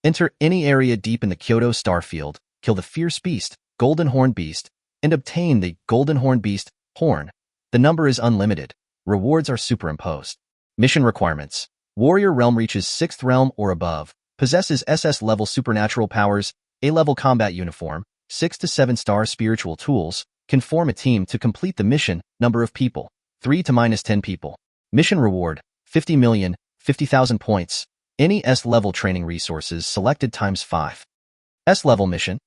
Enter any area deep in the Kyoto Starfield, kill the fierce beast, Golden Horn Beast, and obtain the Golden Horn Beast horn. The number is unlimited. Rewards are superimposed. Mission requirements. Warrior realm reaches 6th realm or above, possesses SS-level supernatural powers, A-level combat uniform, 6 to 7 star spiritual tools, can form a team to complete the mission. Number of people, 3 to -10 people. Mission reward, 50,050,000 points. Any S-level training resources selected times 5. S-level mission.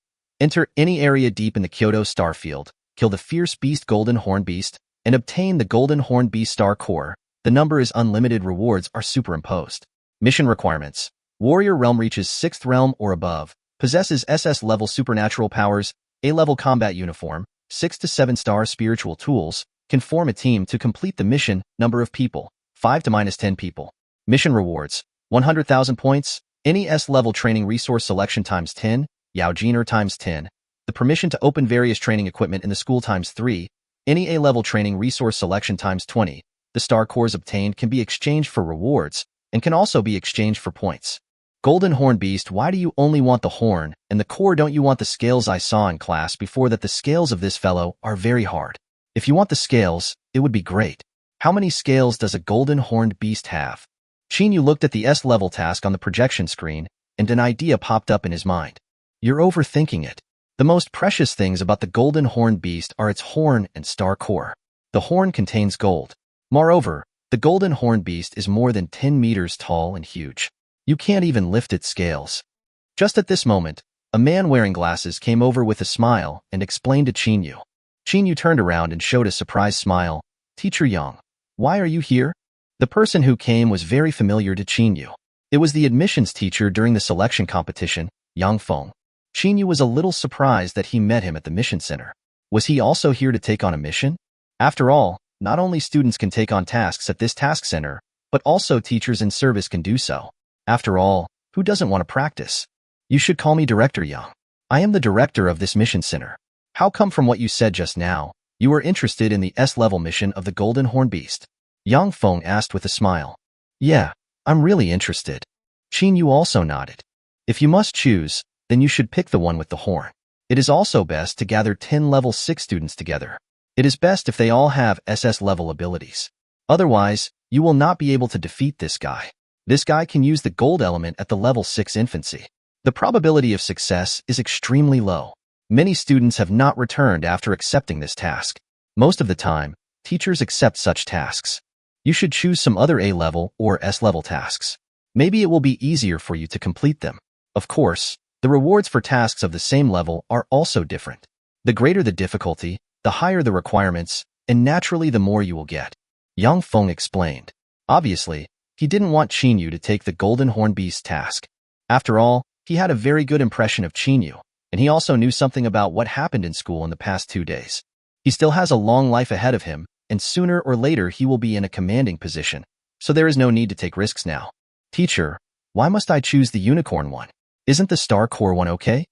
Enter any area deep in the Kyoto Starfield, kill the fierce beast Golden Horn Beast, and obtain the Golden Horn Beast Star Core. The number is unlimited. Rewards are superimposed. Mission requirements. Warrior realm reaches 6th realm or above, possesses SS-level supernatural powers, A-level combat uniform, 6 to 7 star spiritual tools, can form a team to complete the mission. Number of people, 5 to -10 people. Mission rewards, 100,000 points, any S-level training resource selection times 10, Yao Jiner times 10, the permission to open various training equipment in the school times 3, any A-level training resource selection times 20, the star cores obtained can be exchanged for rewards, and can also be exchanged for points. Golden Horn Beast, why do you only want the horn, and the core? Don't you want the scales? I saw in class before that the scales of this fellow are very hard. If you want the scales, it would be great. How many scales does a Golden Horned Beast have? Qin looked at the S-level task on the projection screen, and an idea popped up in his mind. You're overthinking it. The most precious things about the Golden Horned Beast are its horn and star core. The horn contains gold. Moreover, the Golden Horned Beast is more than 10 meters tall and huge. You can't even lift its scales. Just at this moment, a man wearing glasses came over with a smile and explained to Qin. Qin turned around and showed a surprised smile. Teacher Yang, why are you here? The person who came was very familiar to Qin. It was the admissions teacher during the selection competition, Yang Feng. Qin was a little surprised that he met him at the mission center. Was he also here to take on a mission? After all, not only students can take on tasks at this task center, but also teachers in service can do so. After all, who doesn't want to practice? You should call me Director Yang. I am the director of this mission center. How come from what you said just now, you are interested in the S-level mission of the Golden Horn Beast? Yang Feng asked with a smile. Yeah, I'm really interested. Qin also nodded. If you must choose, then you should pick the one with the horn. It is also best to gather 10 level 6 students together. It is best if they all have SS-level abilities. Otherwise, you will not be able to defeat this guy. This guy can use the gold element at the level 6 infancy. The probability of success is extremely low. Many students have not returned after accepting this task. Most of the time, teachers accept such tasks. You should choose some other A-level or S-level tasks. Maybe it will be easier for you to complete them. Of course, the rewards for tasks of the same level are also different. The greater the difficulty, the higher the requirements, and naturally the more you will get. Yang Feng explained. Obviously, he didn't want Qin to take the Golden Horn Beast task. After all, he had a very good impression of Qin, and he also knew something about what happened in school in the past 2 days. He still has a long life ahead of him, and sooner or later he will be in a commanding position, so there is no need to take risks now. Teacher, why must I choose the unicorn one? Isn't the star core one okay?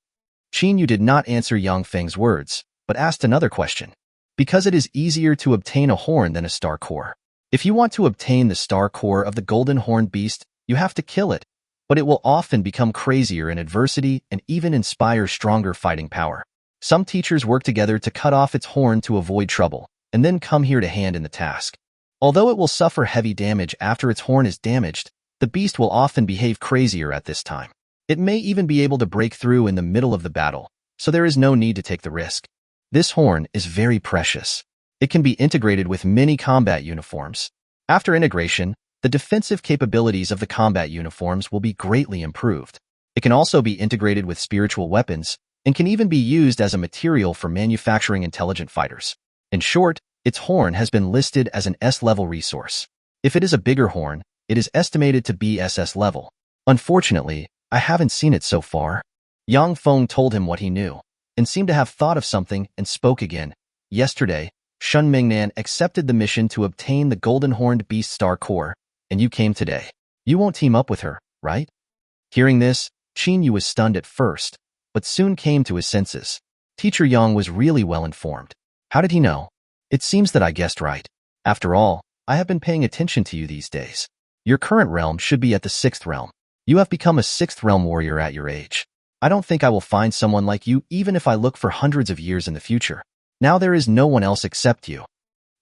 Qin Yu did not answer Yang Feng's words, but asked another question. Because it is easier to obtain a horn than a star core. If you want to obtain the star core of the golden horned beast, you have to kill it, but it will often become crazier in adversity and even inspire stronger fighting power. Some teachers work together to cut off its horn to avoid trouble, and then come here to hand in the task. Although it will suffer heavy damage after its horn is damaged, the beast will often behave crazier at this time. It may even be able to break through in the middle of the battle, so there is no need to take the risk. This horn is very precious. It can be integrated with many combat uniforms. After integration, the defensive capabilities of the combat uniforms will be greatly improved. It can also be integrated with spiritual weapons and can even be used as a material for manufacturing intelligent fighters. In short, its horn has been listed as an S-level resource. If it is a bigger horn, it is estimated to be SS level. Unfortunately, I haven't seen it so far. Yang Feng told him what he knew, and seemed to have thought of something and spoke again. Yesterday, Shun Mingnan accepted the mission to obtain the golden horned beast star core, and you came today. You won't team up with her, right? Hearing this, Qin Yu was stunned at first, but soon came to his senses. Teacher Yang was really well informed. How did he know? It seems that I guessed right. After all, I have been paying attention to you these days. Your current realm should be at the 6th realm. You have become a 6th realm warrior at your age. I don't think I will find someone like you even if I look for hundreds of years in the future. Now there is no one else except you.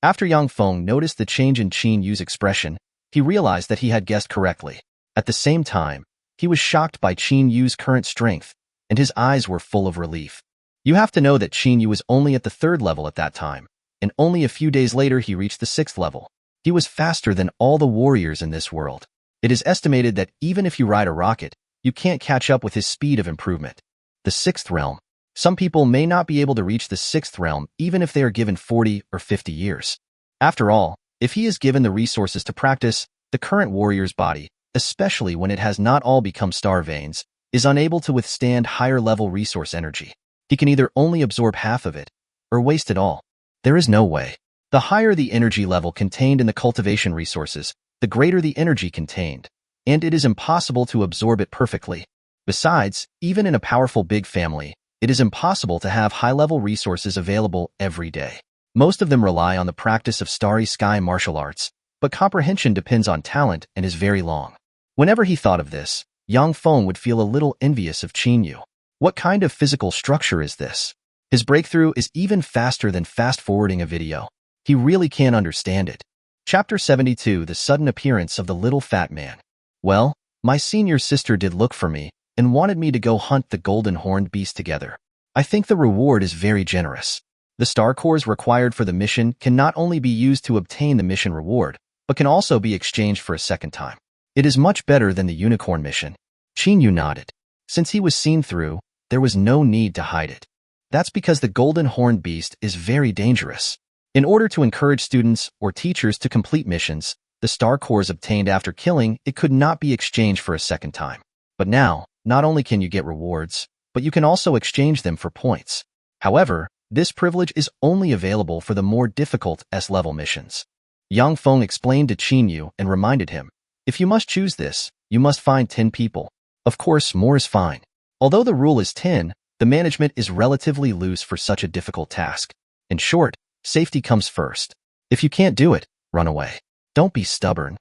After Yang Feng noticed the change in Qin Yu's expression, he realized that he had guessed correctly. At the same time, he was shocked by Qin Yu's current strength, and his eyes were full of relief. You have to know that Qin Yu was only at the 3rd level at that time, and only a few days later he reached the 6th level. He was faster than all the warriors in this world. It is estimated that even if you ride a rocket, you can't catch up with his speed of improvement. The 6th realm. Some people may not be able to reach the 6th realm even if they are given 40 or 50 years. After all, if he is given the resources to practice, the current warrior's body, especially when it has not all become star veins, is unable to withstand higher-level resource energy. He can either only absorb half of it, or waste it all. There is no way. The higher the energy level contained in the cultivation resources, the greater the energy contained, and it is impossible to absorb it perfectly. Besides, even in a powerful big family, it is impossible to have high-level resources available every day. Most of them rely on the practice of starry sky martial arts, but comprehension depends on talent and is very long. Whenever he thought of this, Yang Feng would feel a little envious of Qin Yu. What kind of physical structure is this? His breakthrough is even faster than fast-forwarding a video. He really can't understand it. Chapter 72: The Sudden Appearance of the Little Fat Man. Well, my senior sister did look for me and wanted me to go hunt the golden horned beast together. I think the reward is very generous. The star cores required for the mission can not only be used to obtain the mission reward, but can also be exchanged for a second time. It is much better than the unicorn mission. Qin Yu nodded. Since he was seen through, there was no need to hide it. That's because the golden horned beast is very dangerous. In order to encourage students or teachers to complete missions, the star cores obtained after killing it could not be exchanged for a second time. But now, not only can you get rewards, but you can also exchange them for points. However, this privilege is only available for the more difficult S-level missions. Yang Feng explained to Qin Yu and reminded him, if you must choose this, you must find 10 people. Of course, more is fine. Although the rule is 10, the management is relatively loose for such a difficult task. In short, safety comes first. If you can't do it, run away. Don't be stubborn.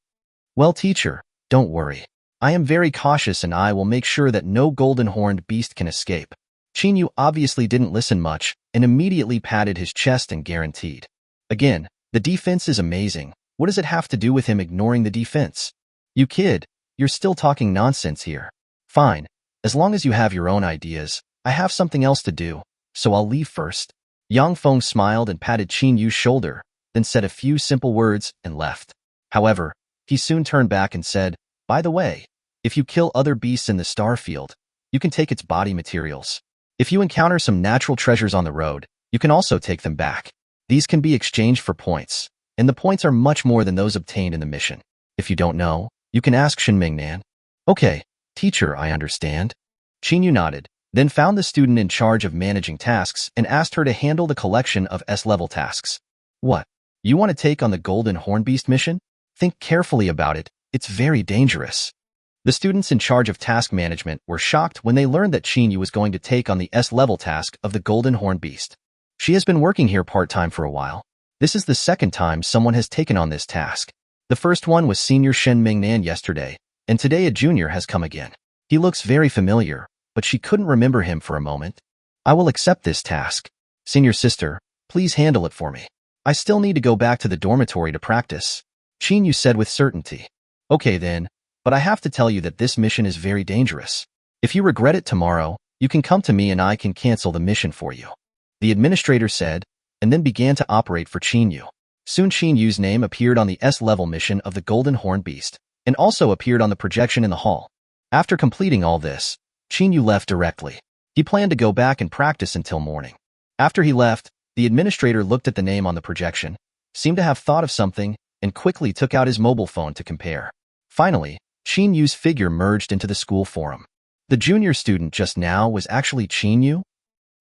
Well, teacher, don't worry. I am very cautious and I will make sure that no golden horned beast can escape. Qin Yu obviously didn't listen much and immediately patted his chest and guaranteed. Again, the defense is amazing. What does it have to do with him ignoring the defense? You kid, you're still talking nonsense here. Fine, as long as you have your own ideas, I have something else to do, so I'll leave first. Yang Feng smiled and patted Qin Yu's shoulder, then said a few simple words and left. However, he soon turned back and said, by the way, if you kill other beasts in the star field, you can take its body materials. If you encounter some natural treasures on the road, you can also take them back. These can be exchanged for points, and the points are much more than those obtained in the mission. If you don't know, you can ask Shen Mingnan. Okay, teacher, I understand. Qin Yu nodded, then found the student in charge of managing tasks and asked her to handle the collection of S-level tasks. What? You want to take on the golden hornbeast mission? Think carefully about it. It's very dangerous. The students in charge of task management were shocked when they learned that Qin was going to take on the S-level task of the Golden Horn Beast. She has been working here part-time for a while. This is the second time someone has taken on this task. The first one was Senior Shen Mingnan yesterday, and today a junior has come again. He looks very familiar, but she couldn't remember him for a moment. I will accept this task. Senior sister, please handle it for me. I still need to go back to the dormitory to practice. Qin said with certainty. Okay then, but I have to tell you that this mission is very dangerous. If you regret it tomorrow, you can come to me and I can cancel the mission for you. The administrator said, and then began to operate for Qin. Soon Qin name appeared on the S-level mission of the Golden Horn Beast, and also appeared on the projection in the hall. After completing all this, Qin left directly. He planned to go back and practice until morning. After he left, the administrator looked at the name on the projection, seemed to have thought of something, and quickly took out his mobile phone to compare. Finally, Qin figure merged into the school forum. The junior student just now was actually Qin?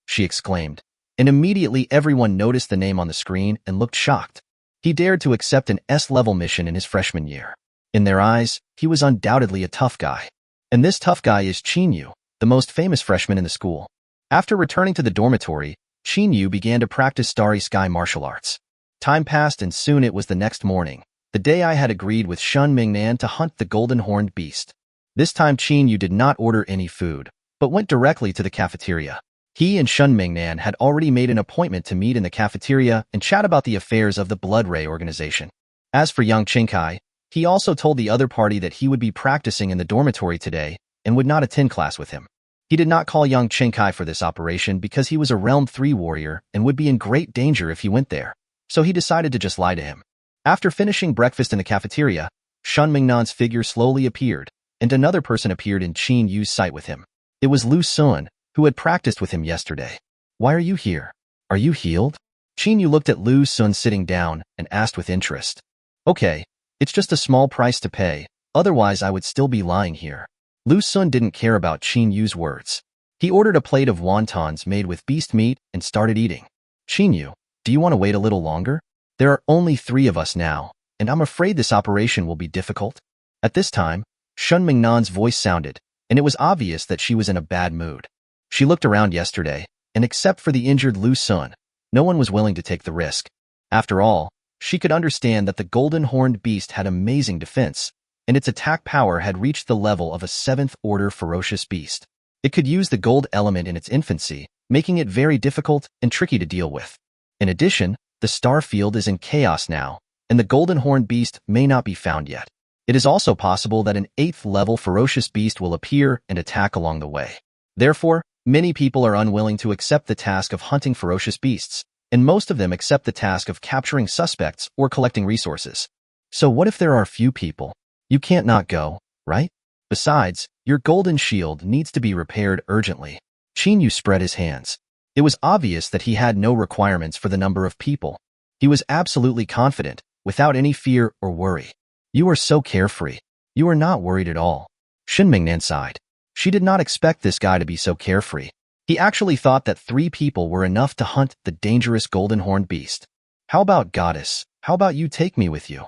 She exclaimed, and immediately everyone noticed the name on the screen and looked shocked. He dared to accept an S-level mission in his freshman year. In their eyes, he was undoubtedly a tough guy. And this tough guy is Qin, the most famous freshman in the school. After returning to the dormitory, Qin began to practice Starry Sky martial arts. Time passed and soon it was the next morning, the day I had agreed with Shen Mingnan to hunt the Golden Horned Beast. This time Qin did not order any food, but went directly to the cafeteria. He and Shen Mingnan had already made an appointment to meet in the cafeteria and chat about the affairs of the Blood Ray organization. As for Yang Qingkai, he also told the other party that he would be practicing in the dormitory today and would not attend class with him. He did not call Yang Qingkai for this operation because he was a Realm 3 warrior and would be in great danger if he went there, so he decided to just lie to him. After finishing breakfast in the cafeteria, Shen Mingnan's figure slowly appeared, and another person appeared in Qin sight with him. It was Lu Sun, who had practiced with him yesterday. Why are you here? Are you healed? Qin looked at Lu Sun sitting down and asked with interest. Okay, it's just a small price to pay, otherwise I would still be lying here. Lu Sun didn't care about Qin words. He ordered a plate of wontons made with beast meat and started eating. Qin, do you want to wait a little longer? There are only 3 of us now, and I'm afraid this operation will be difficult. At this time, Shen Mingnan's voice sounded, and it was obvious that she was in a bad mood. She looked around yesterday, and except for the injured Lu Sun, no one was willing to take the risk. After all, she could understand that the Golden Horned Beast had amazing defense, and its attack power had reached the level of a 7th-order ferocious beast. It could use the gold element in its infancy, making it very difficult and tricky to deal with. In addition, the star field is in chaos now, and the Golden Horned Beast may not be found yet. It is also possible that an 8th-level ferocious beast will appear and attack along the way. Therefore, many people are unwilling to accept the task of hunting ferocious beasts, and most of them accept the task of capturing suspects or collecting resources. So what if there are few people? You can't not go, right? Besides, your golden shield needs to be repaired urgently. Qin spread his hands. It was obvious that he had no requirements for the number of people. He was absolutely confident, without any fear or worry. You are so carefree. You are not worried at all. Shen Mingnan sighed. She did not expect this guy to be so carefree. He actually thought that 3 people were enough to hunt the dangerous Golden Horned Beast. How about goddess? How about you take me with you?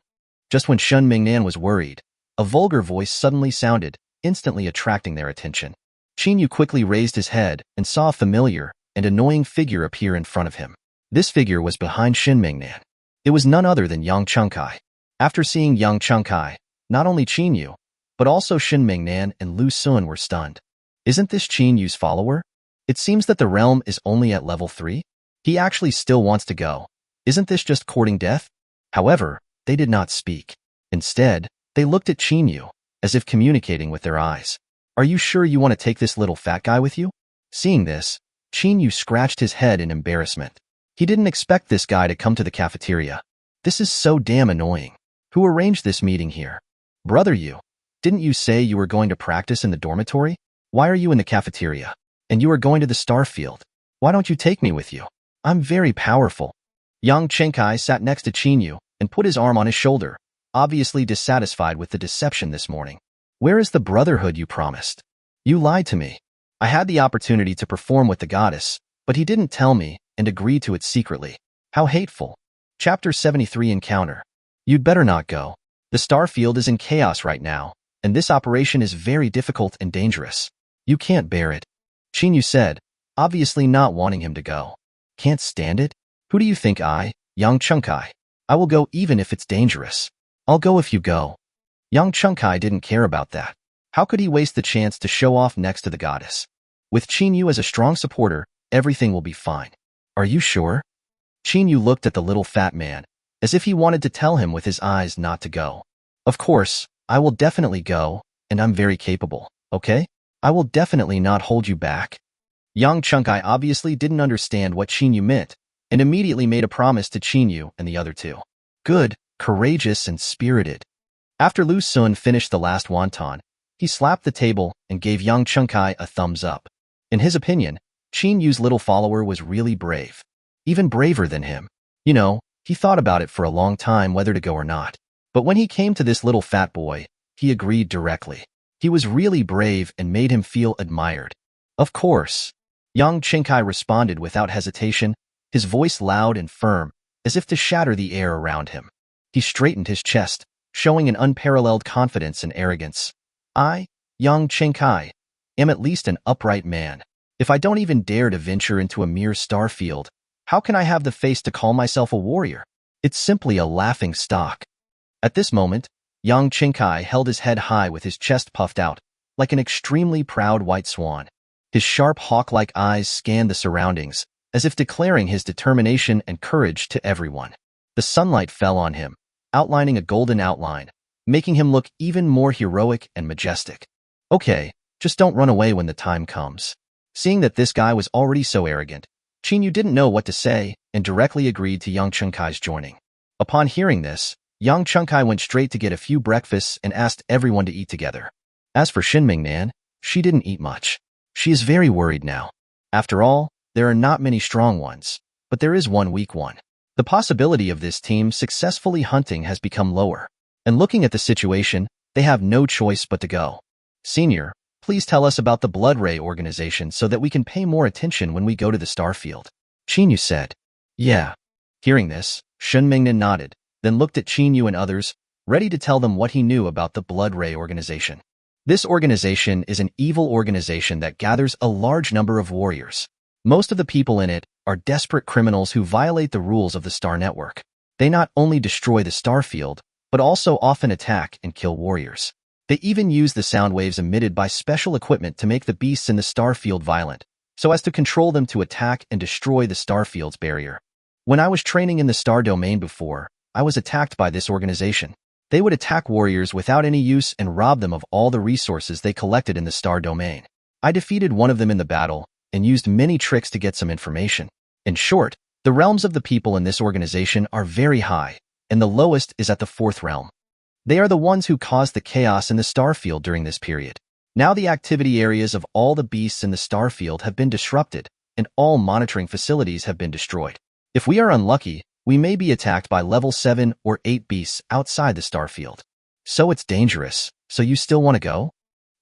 Just when Shen Mingnan was worried, a vulgar voice suddenly sounded, instantly attracting their attention. Qin quickly raised his head and saw a familiar and annoying figure appear in front of him. This figure was behind Shen Mingnan. It was none other than Yang Qingkai. After seeing Yang Qingkai, not only Qin, but also Shen Mingnan and Lu Sun were stunned. Isn't this Qin follower? It seems that the realm is only at level 3. He actually still wants to go. Isn't this just courting death? However, they did not speak. Instead, they looked at Qin as if communicating with their eyes. Are you sure you want to take this little fat guy with you? Seeing this, Qin scratched his head in embarrassment. He didn't expect this guy to come to the cafeteria. This is so damn annoying. Who arranged this meeting here? Brother Yu, didn't you say you were going to practice in the dormitory? Why are you in the cafeteria? And you are going to the star field. Why don't you take me with you? I'm very powerful. Yang Qingkai sat next to Qin and put his arm on his shoulder, obviously dissatisfied with the deception this morning. Where is the brotherhood you promised? You lied to me. I had the opportunity to perform with the goddess, but he didn't tell me and agreed to it secretly. How hateful. Chapter 73 Encounter. You'd better not go. The star field is in chaos right now, and this operation is very difficult and dangerous. You can't bear it. Qin Yu said, obviously not wanting him to go. Can't stand it? Who do you think Yang Chengkai? I will go even if it's dangerous. I'll go if you go. Yang Chengkai didn't care about that. How could he waste the chance to show off next to the goddess? With Qin Yu as a strong supporter, everything will be fine. Are you sure? Qin Yu looked at the little fat man, as if he wanted to tell him with his eyes not to go. Of course, I will definitely go, and I'm very capable, okay? I will definitely not hold you back. Yang Chengkai obviously didn't understand what Qin Yu meant, and immediately made a promise to Qin Yu and the other two. Good, courageous, and spirited. After Lu Sun finished the last wonton, he slapped the table and gave Yang Chengkai a thumbs up. In his opinion, Qin Yu's little follower was really brave. Even braver than him. You know, he thought about it for a long time whether to go or not. But when he came to this little fat boy, he agreed directly. He was really brave and made him feel admired. Of course. Yang Chengkai responded without hesitation, his voice loud and firm, as if to shatter the air around him. He straightened his chest, showing an unparalleled confidence and arrogance. I, Yang Chengkai, am at least an upright man. If I don't even dare to venture into a mere star field, how can I have the face to call myself a warrior? It's simply a laughing stock. At this moment, Yang Chengkai held his head high with his chest puffed out, like an extremely proud white swan. His sharp hawk-like eyes scanned the surroundings, as if declaring his determination and courage to everyone. The sunlight fell on him, outlining a golden outline, making him look even more heroic and majestic. Okay, just don't run away when the time comes. Seeing that this guy was already so arrogant, Qin Yu didn't know what to say and directly agreed to Yang Chengkai's joining. Upon hearing this, Yang Chengkai went straight to get a few breakfasts and asked everyone to eat together. As for Shinmingnan, she didn't eat much. She is very worried now. After all, there are not many strong ones, but there is one weak one. The possibility of this team successfully hunting has become lower, and looking at the situation, they have no choice but to go. Senior, please tell us about the Blood Ray organization so that we can pay more attention when we go to the Starfield. Qin Yu said. Yeah. Hearing this, Shinmingnan nodded, then looked at Qin Yu and others, ready to tell them what he knew about the Blood Ray organization. This organization is an evil organization that gathers a large number of warriors. Most of the people in it are desperate criminals who violate the rules of the Star Network. They not only destroy the Starfield, but also often attack and kill warriors. They even use the sound waves emitted by special equipment to make the beasts in the Starfield violent, so as to control them to attack and destroy the Starfield's barrier. When I was training in the Star Domain before, I was attacked by this organization. They would attack warriors without any use and rob them of all the resources they collected in the Star Domain. I defeated one of them in the battle and used many tricks to get some information. In short, the realms of the people in this organization are very high, and the lowest is at the 4th realm. They are the ones who caused the chaos in the Starfield during this period. Now the activity areas of all the beasts in the Starfield have been disrupted, and all monitoring facilities have been destroyed. If we are unlucky, we may be attacked by level 7 or 8 beasts outside the Starfield. So it's dangerous, so you still want to go?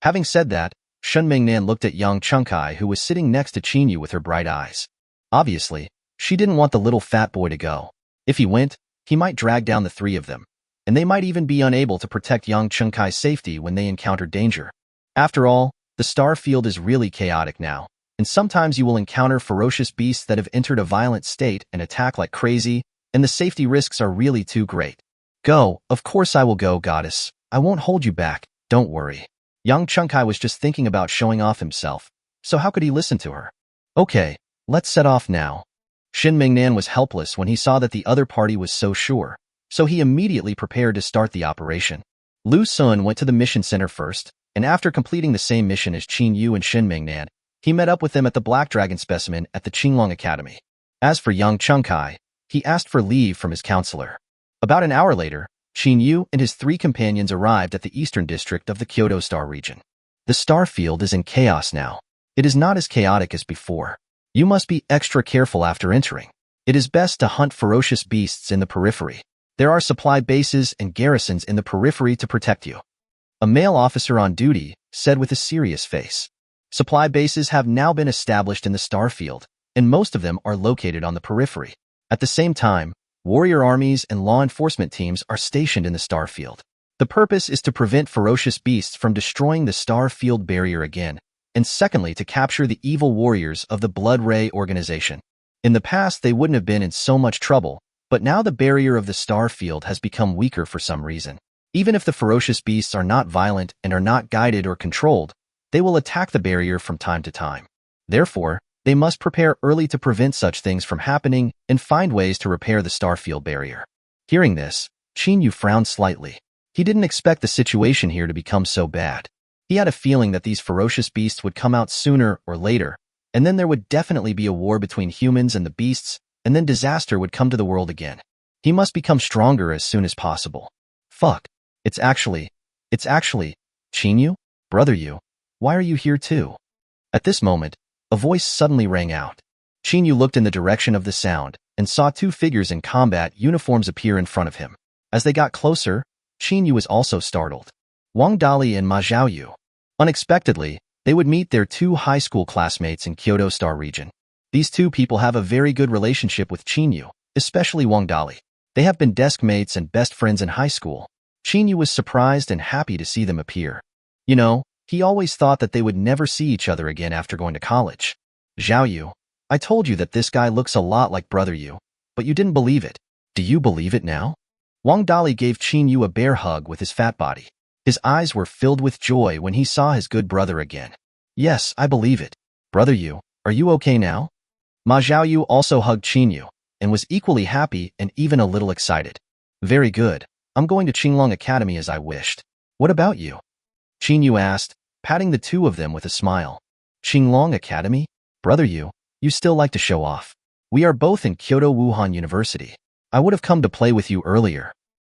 Having said that, Shinmingnan looked at Yang Chengkai, who was sitting next to Qin Yu with her bright eyes. Obviously, she didn't want the little fat boy to go. If he went, he might drag down the three of them, and they might even be unable to protect Yang Chengkai's safety when they encounter danger. After all, the Starfield is really chaotic now, and sometimes you will encounter ferocious beasts that have entered a violent state and attack like crazy, and the safety risks are really too great. Go, of course I will go, goddess. I won't hold you back, don't worry. Yang Chengkai was just thinking about showing off himself, so how could he listen to her? Okay, let's set off now. Shinmingnan was helpless when he saw that the other party was so sure, so he immediately prepared to start the operation. Lu Sun went to the mission center first, and after completing the same mission as Qin Yu and Shinmingnan, he met up with them at the Black Dragon specimen at the Qinglong Academy. As for Yang Chengkai, he asked for leave from his counselor. About an hour later, Qin Yu and his 3 companions arrived at the eastern district of the Kyoto Star region. The Starfield is in chaos now. It is not as chaotic as before. You must be extra careful after entering. It is best to hunt ferocious beasts in the periphery. There are supply bases and garrisons in the periphery to protect you. A male officer on duty said with a serious face. Supply bases have now been established in the Starfield, and most of them are located on the periphery. At the same time, warrior armies and law enforcement teams are stationed in the Starfield. The purpose is to prevent ferocious beasts from destroying the star field barrier again, and secondly, to capture the evil warriors of the Blood Ray organization. In the past, they wouldn't have been in so much trouble, but now the barrier of the star field has become weaker for some reason. Even if the ferocious beasts are not violent and are not guided or controlled, they will attack the barrier from time to time. Therefore, they must prepare early to prevent such things from happening and find ways to repair the star field barrier. Hearing this, Qin Yu frowned slightly. He didn't expect the situation here to become so bad. He had a feeling that these ferocious beasts would come out sooner or later, and then there would definitely be a war between humans and the beasts, and then disaster would come to the world again. He must become stronger as soon as possible. Fuck. It's actually, Qin Yu? Brother Yu, why are you here too? At this moment, a voice suddenly rang out. Qin Yu looked in the direction of the sound and saw two figures in combat uniforms appear in front of him. As they got closer, Qin Yu was also startled. Wang Dali and Ma Xiaoyu. Unexpectedly, they would meet their two high school classmates in Kyoto Star region. These two people have a very good relationship with Qin Yu, especially Wang Dali. They have been desk mates and best friends in high school. Qin Yu was surprised and happy to see them appear. You know, he always thought that they would never see each other again after going to college. Xiaoyu, I told you that this guy looks a lot like Brother Yu, but you didn't believe it. Do you believe it now? Wang Dali gave Qin Yu a bear hug with his fat body. His eyes were filled with joy when he saw his good brother again. Yes, I believe it. Brother Yu, are you okay now? Ma Xiaoyu also hugged Qin Yu and was equally happy and even a little excited. Very good. I'm going to Qinglong Academy as I wished. What about you? Qin Yu asked, patting the two of them with a smile. Qinglong Academy? Brother Yu, you still like to show off. We are both in Kyoto Wuhan University. I would have come to play with you earlier.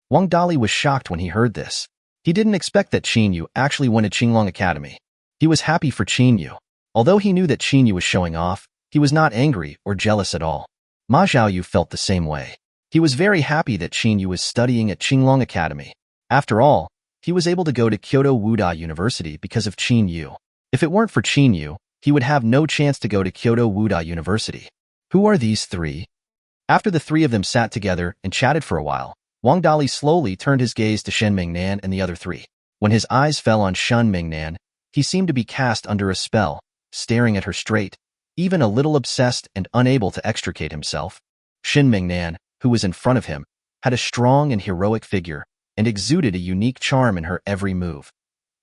Wang Dali was shocked when he heard this. He didn't expect that Qin Yu actually went to Qinglong Academy. He was happy for Qin Yu. Although he knew that Qin Yu was showing off, he was not angry or jealous at all. Ma Xiaoyu felt the same way. He was very happy that Qin Yu was studying at Qinglong Academy. After all, he was able to go to Kyoto Wuda University because of Qin Yu. If it weren't for Qin Yu, he would have no chance to go to Kyoto Wuda University. Who are these three? After the three of them sat together and chatted for a while, Wang Dali slowly turned his gaze to Shen Mingnan and the other three. When his eyes fell on Shen Mingnan, he seemed to be cast under a spell, staring at her straight, even a little obsessed and unable to extricate himself. Shen Mingnan, who was in front of him, had a strong and heroic figure and exuded a unique charm in her every move.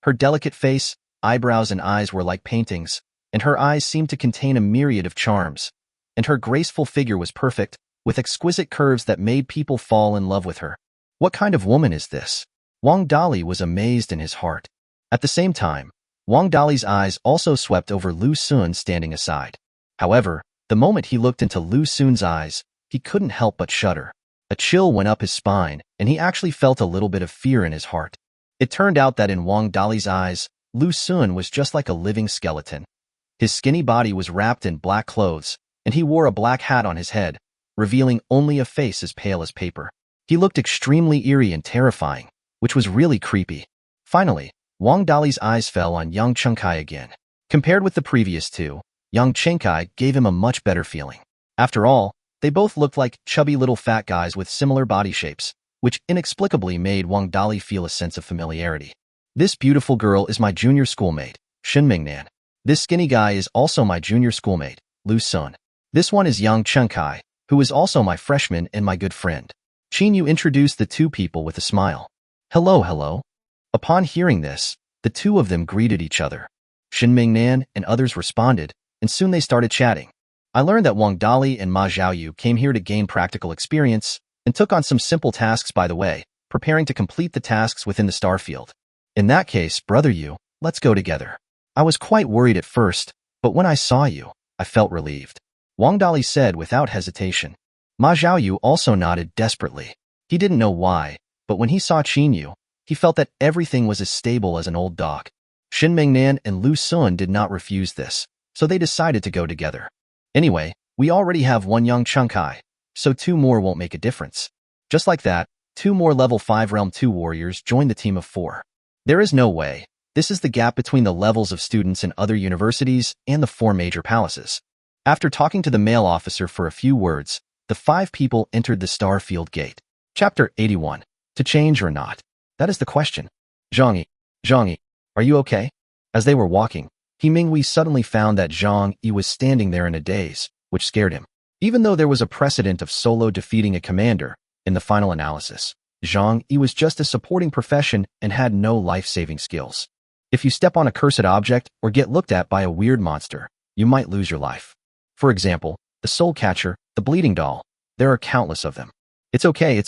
Her delicate face, eyebrows and eyes were like paintings, and her eyes seemed to contain a myriad of charms. And her graceful figure was perfect, with exquisite curves that made people fall in love with her. What kind of woman is this? Wang Dali was amazed in his heart. At the same time, Wang Dali's eyes also swept over Lu Sun standing aside. However, the moment he looked into Lu Sun's eyes, he couldn't help but shudder. A chill went up his spine, and he actually felt a little bit of fear in his heart. It turned out that in Wang Dali's eyes, Lu Sun was just like a living skeleton. His skinny body was wrapped in black clothes, and he wore a black hat on his head, revealing only a face as pale as paper. He looked extremely eerie and terrifying, which was really creepy. Finally, Wang Dali's eyes fell on Yang Chengkai again. Compared with the previous two, Yang Chengkai gave him a much better feeling. After all, they both looked like chubby little fat guys with similar body shapes, which inexplicably made Wang Dali feel a sense of familiarity. This beautiful girl is my junior schoolmate, Shen Mingnan. This skinny guy is also my junior schoolmate, Lu Sun. This one is Yang Chengkai, who is also my freshman and my good friend. Qin Yu introduced the two people with a smile. Hello, hello. Upon hearing this, the two of them greeted each other. Shen Mingnan and others responded, and soon they started chatting. I learned that Wang Dali and Ma Xiaoyu came here to gain practical experience and took on some simple tasks by the way, preparing to complete the tasks within the star field. In that case, Brother Yu, let's go together. I was quite worried at first, but when I saw you, I felt relieved. Wang Dali said without hesitation. Ma Xiaoyu also nodded desperately. He didn't know why, but when he saw Qin Yu, he felt that everything was as stable as an old dog. Shen Mingnan and Lu Sun did not refuse this, so they decided to go together. Anyway, we already have one Yang Chengkai, so two more won't make a difference. Just like that, two more level 5 Realm 2 warriors joined the team of 4. There is no way. This is the gap between the levels of students in other universities and the 4 major palaces. After talking to the male officer for a few words, the 5 people entered the Starfield Gate. Chapter 81. To change or not. That is the question. Zhang Yi, are you okay? As they were walking, Mingwei suddenly found that Zhang Yi was standing there in a daze, which scared him. Even though there was a precedent of solo defeating a commander, in the final analysis, Zhang Yi was just a supporting profession and had no life-saving skills. If you step on a cursed object or get looked at by a weird monster, you might lose your life. For example, the soul catcher, the bleeding doll, there are countless of them. It's okay.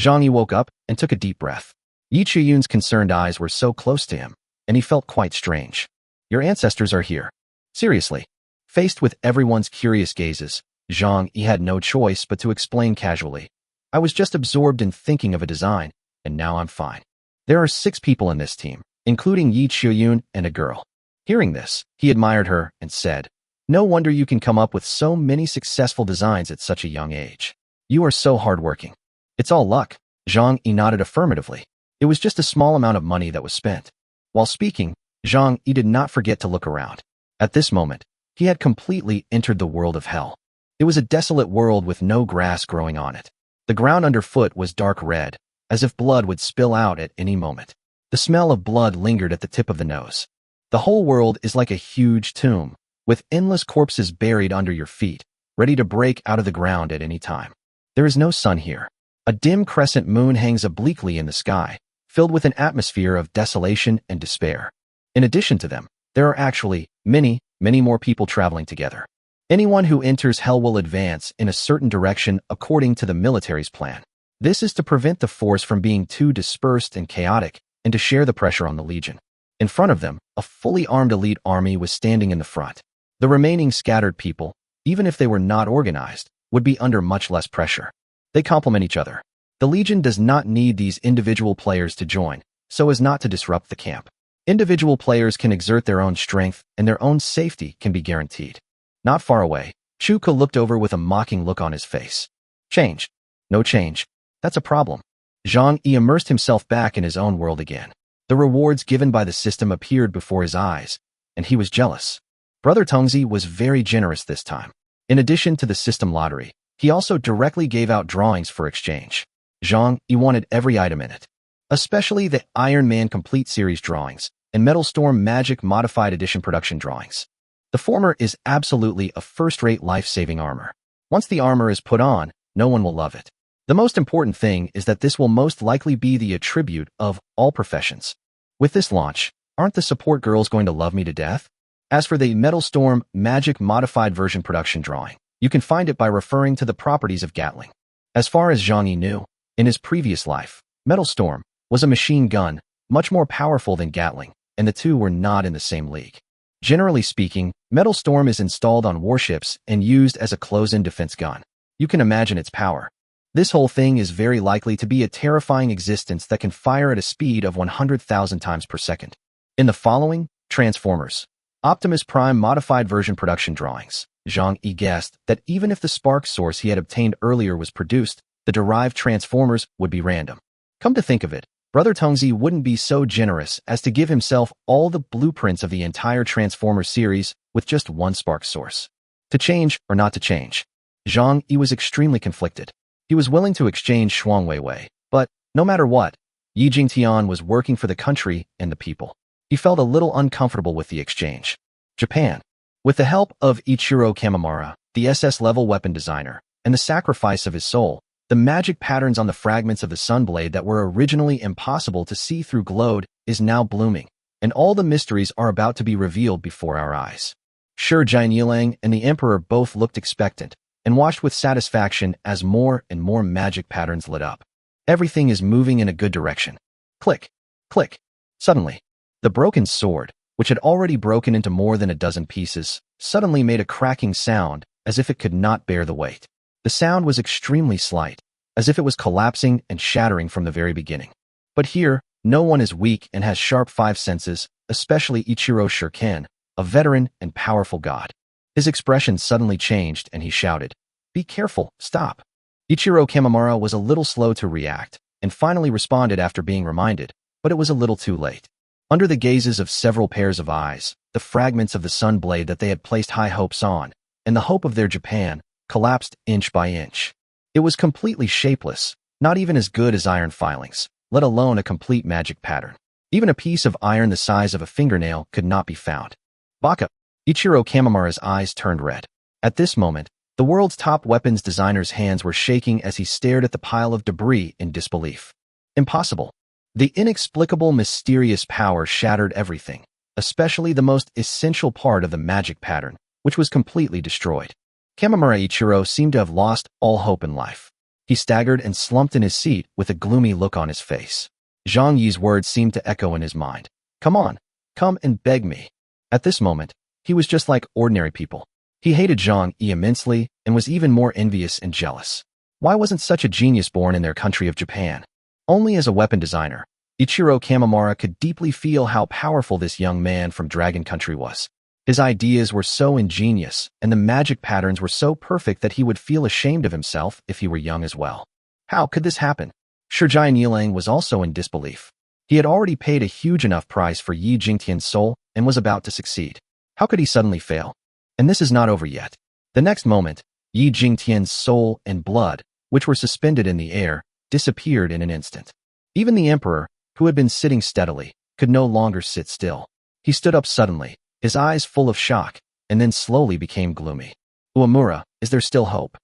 Zhang Yi woke up and took a deep breath. Yi Chuyun's concerned eyes were so close to him, and he felt quite strange. Your ancestors are here. Seriously. Faced with everyone's curious gazes, Zhang Yi had no choice but to explain casually. I was just absorbed in thinking of a design, and now I'm fine. There are 6 people in this team, including Yi Chuyun and a girl. Hearing this, he admired her and said, no wonder you can come up with so many successful designs at such a young age. You are so hardworking. It's all luck. Zhang Yi nodded affirmatively. It was just a small amount of money that was spent. While speaking, Zhang Yi did not forget to look around. At this moment, he had completely entered the world of hell. It was a desolate world with no grass growing on it. The ground underfoot was dark red, as if blood would spill out at any moment. The smell of blood lingered at the tip of the nose. The whole world is like a huge tomb, with endless corpses buried under your feet, ready to break out of the ground at any time. There is no sun here. A dim crescent moon hangs obliquely in the sky, filled with an atmosphere of desolation and despair. In addition to them, there are actually many more people traveling together. Anyone who enters hell will advance in a certain direction according to the military's plan. This is to prevent the force from being too dispersed and chaotic and to share the pressure on the Legion. In front of them, a fully armed elite army was standing in the front. The remaining scattered people, even if they were not organized, would be under much less pressure. They complement each other. The Legion does not need these individual players to join, so as not to disrupt the camp. Individual players can exert their own strength and their own safety can be guaranteed. Not far away, Chuka looked over with a mocking look on his face. Change. No change. That's a problem. Zhang Yi immersed himself back in his own world again. The rewards given by the system appeared before his eyes, and he was jealous. Brother Tongzi was very generous this time. In addition to the system lottery, he also directly gave out drawings for exchange. Zhang Yi wanted every item in it, especially the Iron Man Complete Series drawings and Metal Storm Magic Modified Edition production drawings. The former is absolutely a first-rate life-saving armor. Once the armor is put on, no one will love it. The most important thing is that this will most likely be the attribute of all professions. With this launch, aren't the support girls going to love me to death? As for the Metal Storm Magic Modified Version production drawing, you can find it by referring to the properties of Gatling. As far as Zhang Yi knew, in his previous life, Metal Storm was a machine gun, much more powerful than Gatling, and the two were not in the same league. Generally speaking, Metal Storm is installed on warships and used as a close-in defense gun. You can imagine its power. This whole thing is very likely to be a terrifying existence that can fire at a speed of 100,000 times per second. In the following, Transformers, Optimus Prime Modified Version production drawings, Zhang Yi guessed that even if the spark source he had obtained earlier was produced, the derived Transformers would be random. Come to think of it, Brother Tongzi wouldn't be so generous as to give himself all the blueprints of the entire Transformers series with just one spark source. To change or not to change? Zhang Yi was extremely conflicted. He was willing to exchange Shuang Weiwei, but no matter what, Yi Jingtian was working for the country and the people. He felt a little uncomfortable with the exchange. Japan. With the help of Ichiro Kamimura, the SS-level weapon designer, and the sacrifice of his soul, the magic patterns on the fragments of the Sunblade that were originally impossible to see through glowed is now blooming, and all the mysteries are about to be revealed before our eyes. Shi Jianyilang and the Emperor both looked expectant, and watched with satisfaction as more and more magic patterns lit up. Everything is moving in a good direction. Click, click. Suddenly, the broken sword, which had already broken into more than a dozen pieces, suddenly made a cracking sound as if it could not bear the weight. The sound was extremely slight, as if it was collapsing and shattering from the very beginning. But here, no one is weak and has sharp 5 senses, especially Ichiro Shuriken, a veteran and powerful god. His expression suddenly changed and he shouted, "Be careful, stop." Ichiro Kamimura was a little slow to react and finally responded after being reminded, but it was a little too late. Under the gazes of several pairs of eyes, the fragments of the Sunblade that they had placed high hopes on, and the hope of their Japan, collapsed inch by inch. It was completely shapeless, not even as good as iron filings, let alone a complete magic pattern. Even a piece of iron the size of a fingernail could not be found. Baka. Ichiro Kamimura's eyes turned red. At this moment, the world's top weapons designer's hands were shaking as he stared at the pile of debris in disbelief. Impossible. The inexplicable, mysterious power shattered everything, especially the most essential part of the magic pattern, which was completely destroyed. Kamimura Ichiro seemed to have lost all hope in life. He staggered and slumped in his seat with a gloomy look on his face. Zhang Yi's words seemed to echo in his mind. Come on, come and beg me. At this moment, he was just like ordinary people. He hated Zhang Yi immensely and was even more envious and jealous. Why wasn't such a genius born in their country of Japan? Only as a weapon designer, Ichiro Kamimura could deeply feel how powerful this young man from Dragon Country was. His ideas were so ingenious, and the magic patterns were so perfect that he would feel ashamed of himself if he were young as well. How could this happen? Shijai Nilang was also in disbelief. He had already paid a huge enough price for Yi Jingtian's soul and was about to succeed. How could he suddenly fail? And this is not over yet. The next moment, Yi Jingtian's soul and blood, which were suspended in the air, disappeared in an instant. Even the emperor, who had been sitting steadily, could no longer sit still. He stood up suddenly, his eyes full of shock, and then slowly became gloomy. Uemura, is there still hope?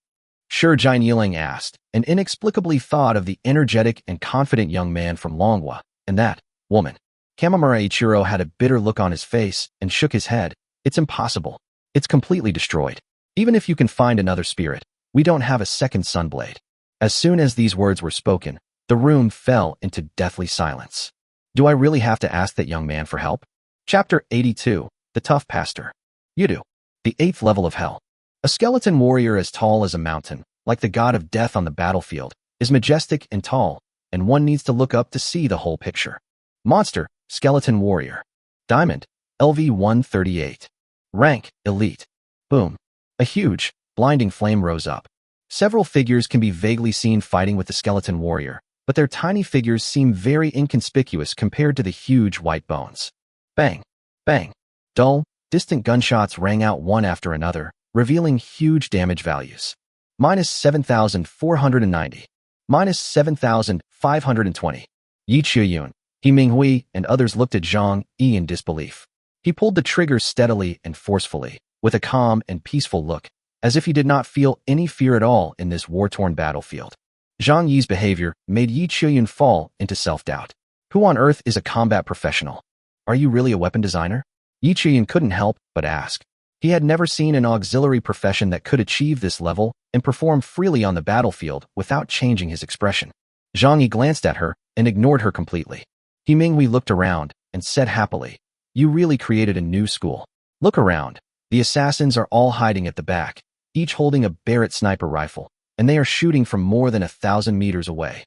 Shijai Nilang asked, and inexplicably thought of the energetic and confident young man from Longwa, and that woman. Kamimura Ichiro had a bitter look on his face and shook his head. It's impossible. It's completely destroyed. Even if you can find another spirit, we don't have a second Sunblade. As soon as these words were spoken, the room fell into deathly silence. Do I really have to ask that young man for help? Chapter 82, The Tough Pastor. Yudu. The 8th level of hell. A skeleton warrior as tall as a mountain, like the god of death on the battlefield, is majestic and tall, and one needs to look up to see the whole picture. Monster, skeleton warrior. Diamond, LV 138. Rank, elite. Boom. A huge, blinding flame rose up. Several figures can be vaguely seen fighting with the skeleton warrior, but their tiny figures seem very inconspicuous compared to the huge white bones. Bang. Bang. Dull, distant gunshots rang out one after another, revealing huge damage values. Minus 7,490. Minus 7,520. Yi Chiyun, He Minghui, and others looked at Zhang Yi in disbelief. He pulled the trigger steadily and forcefully, with a calm and peaceful look, as if he did not feel any fear at all in this war-torn battlefield. Zhang Yi's behavior made Yi Chiyun fall into self-doubt. Who on earth is a combat professional? Are you really a weapon designer? Yi Chiyun couldn't help but ask. He had never seen an auxiliary profession that could achieve this level and perform freely on the battlefield without changing his expression. Zhang Yi glanced at her and ignored her completely. He Minghui looked around and said happily, You really created a new school. Look around. The assassins are all hiding at the back, each holding a Barrett sniper rifle, and they are shooting from more than 1,000 meters away.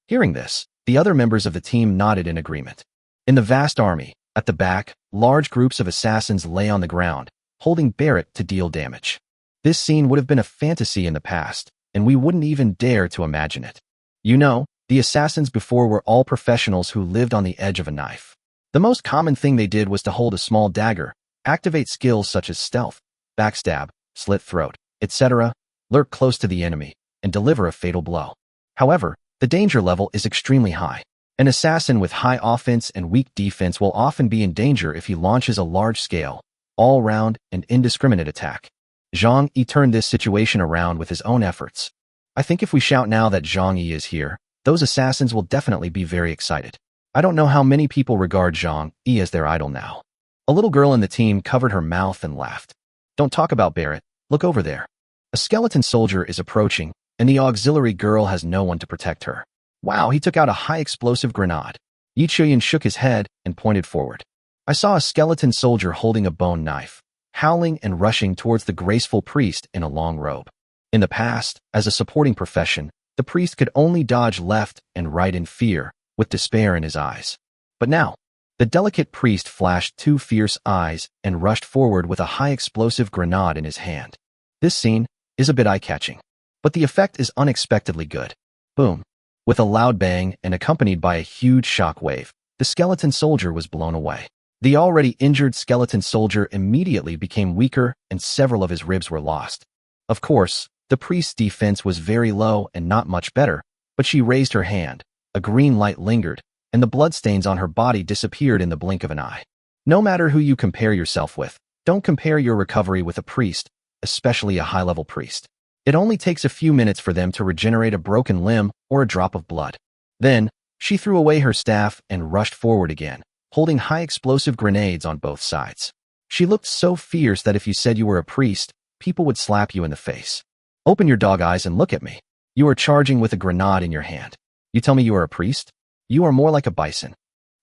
Hearing this, the other members of the team nodded in agreement. In the vast army, at the back, large groups of assassins lay on the ground, holding Barrett to deal damage. This scene would have been a fantasy in the past, and we wouldn't even dare to imagine it. You know, the assassins before were all professionals who lived on the edge of a knife. The most common thing they did was to hold a small dagger, activate skills such as stealth, backstab, slit throat, etc., lurk close to the enemy, and deliver a fatal blow. However, the danger level is extremely high. An assassin with high offense and weak defense will often be in danger if he launches a large-scale, all-round, and indiscriminate attack. Zhang Yi turned this situation around with his own efforts. I think if we shout now that Zhang Yi is here, those assassins will definitely be very excited. I don't know how many people regard Zhang Yi as their idol now. A little girl in the team covered her mouth and laughed. Don't talk about Barrett. Look over there. A skeleton soldier is approaching, and the auxiliary girl has no one to protect her. Wow, he took out a high-explosive grenade. Yi Chiyun shook his head and pointed forward. I saw a skeleton soldier holding a bone knife, howling and rushing towards the graceful priest in a long robe. In the past, as a supporting profession, the priest could only dodge left and right in fear, with despair in his eyes. But now, the delicate priest flashed 2 fierce eyes and rushed forward with a high-explosive grenade in his hand. This scene is a bit eye-catching, but the effect is unexpectedly good. Boom. With a loud bang and accompanied by a huge shock wave, the skeleton soldier was blown away. The already injured skeleton soldier immediately became weaker and several of his ribs were lost. Of course, the priest's defense was very low and not much better, but she raised her hand, a green light lingered, and the bloodstains on her body disappeared in the blink of an eye. No matter who you compare yourself with, don't compare your recovery with a priest, especially a high-level priest. It only takes a few minutes for them to regenerate a broken limb or a drop of blood. Then, she threw away her staff and rushed forward again, holding high-explosive grenades on both sides. She looked so fierce that if you said you were a priest, people would slap you in the face. Open your dog eyes and look at me. You are charging with a grenade in your hand. You tell me you are a priest? You are more like a bison.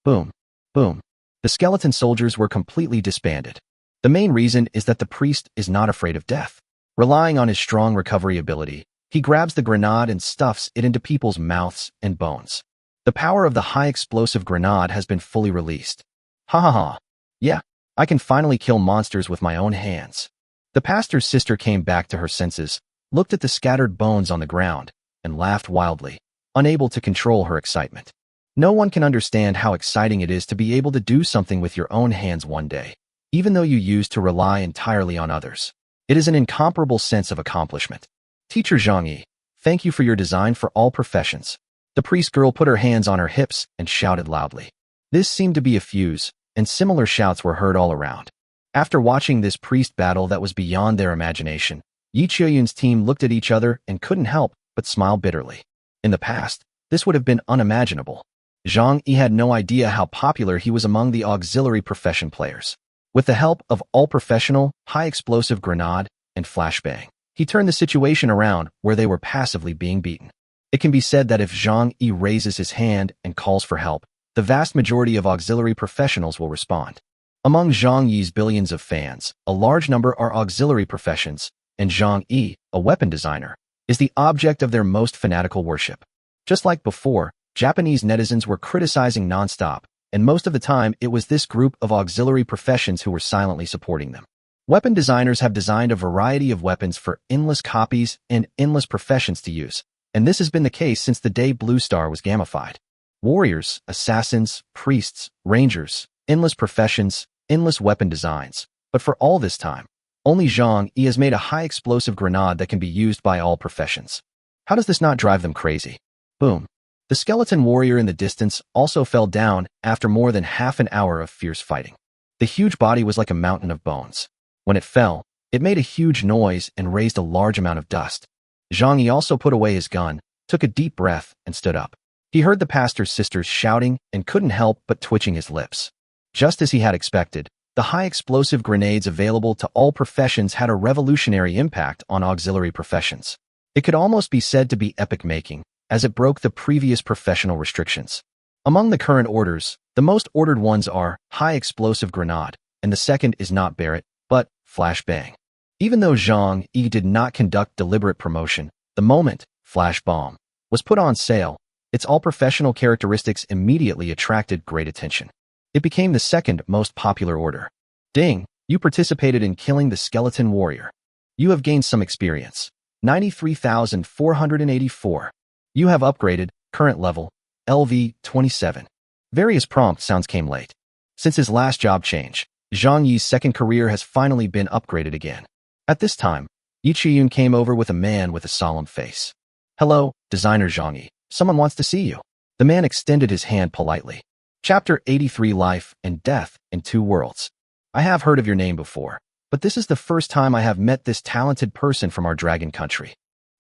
Boom. Boom. The skeleton soldiers were completely disbanded. The main reason is that the priest is not afraid of death. Relying on his strong recovery ability, he grabs the grenade and stuffs it into people's mouths and bones. The power of the high-explosive grenade has been fully released. Ha ha ha. Yeah, I can finally kill monsters with my own hands. The pastor's sister came back to her senses, looked at the scattered bones on the ground, and laughed wildly, unable to control her excitement. No one can understand how exciting it is to be able to do something with your own hands one day, even though you used to rely entirely on others. It is an incomparable sense of accomplishment. Teacher Zhang Yi, thank you for your design for all professions. The priest girl put her hands on her hips and shouted loudly. This seemed to be a fuse, and similar shouts were heard all around. After watching this priest battle that was beyond their imagination, Yi Qiuyun's team looked at each other and couldn't help but smile bitterly. In the past, this would have been unimaginable. Zhang Yi had no idea how popular he was among the auxiliary profession players. With the help of all-professional, high-explosive grenade, and flashbang, he turned the situation around where they were passively being beaten. It can be said that if Zhang Yi raises his hand and calls for help, the vast majority of auxiliary professionals will respond. Among Zhang Yi's billions of fans, a large number are auxiliary professions, and Zhang Yi, a weapon designer, is the object of their most fanatical worship. Just like before, Japanese netizens were criticizing non-stop, and most of the time it was this group of auxiliary professions who were silently supporting them. Weapon designers have designed a variety of weapons for endless copies and endless professions to use, and this has been the case since the day Blue Star was gamified. Warriors, assassins, priests, rangers, endless professions, endless weapon designs. But for all this time, only Zhang Yi has made a high-explosive grenade that can be used by all professions. How does this not drive them crazy? Boom. The skeleton warrior in the distance also fell down after more than half an hour of fierce fighting. The huge body was like a mountain of bones. When it fell, it made a huge noise and raised a large amount of dust. Zhang Yi also put away his gun, took a deep breath, and stood up. He heard the pastor's sisters shouting and couldn't help but twitching his lips. Just as he had expected, the high-explosive grenades available to all professions had a revolutionary impact on auxiliary professions. It could almost be said to be epic-making, as it broke the previous professional restrictions. Among the current orders, the most ordered ones are high-explosive grenade, and the second is not Barrett, but flashbang. Even though Zhang Yi did not conduct deliberate promotion, the moment flash bomb was put on sale, its all-professional characteristics immediately attracted great attention. It became the second most popular order. Ding, you participated in killing the skeleton warrior. You have gained some experience. 93,484. You have upgraded, current level, LV 27. Various prompt sounds came late. Since his last job change, Zhang Yi's second career has finally been upgraded again. At this time, Yi Qiyun came over with a man with a solemn face. Hello, designer Zhang Yi. Someone wants to see you. The man extended his hand politely. Chapter 83 Life and Death in Two Worlds. I have heard of your name before, but this is the first time I have met this talented person from our dragon country.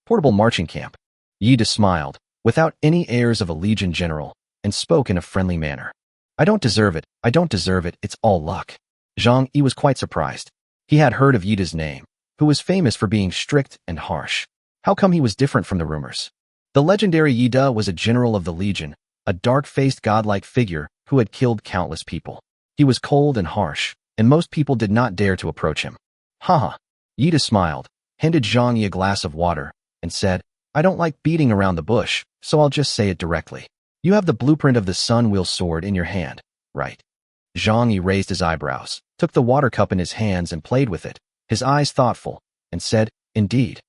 Portable marching camp. Yida smiled, without any airs of a legion general, and spoke in a friendly manner. I don't deserve it, it's all luck. Zhang Yi was quite surprised. He had heard of Yida's name, who was famous for being strict and harsh. How come he was different from the rumors? The legendary Yida was a general of the Legion, a dark-faced godlike figure who had killed countless people. He was cold and harsh, and most people did not dare to approach him. Haha. Yida smiled, handed Zhang Yi a glass of water, and said, I don't like beating around the bush, so I'll just say it directly. You have the blueprint of the Sun Wheel sword in your hand, right? Zhang Yi raised his eyebrows, took the water cup in his hands and played with it, his eyes thoughtful, and said, Indeed.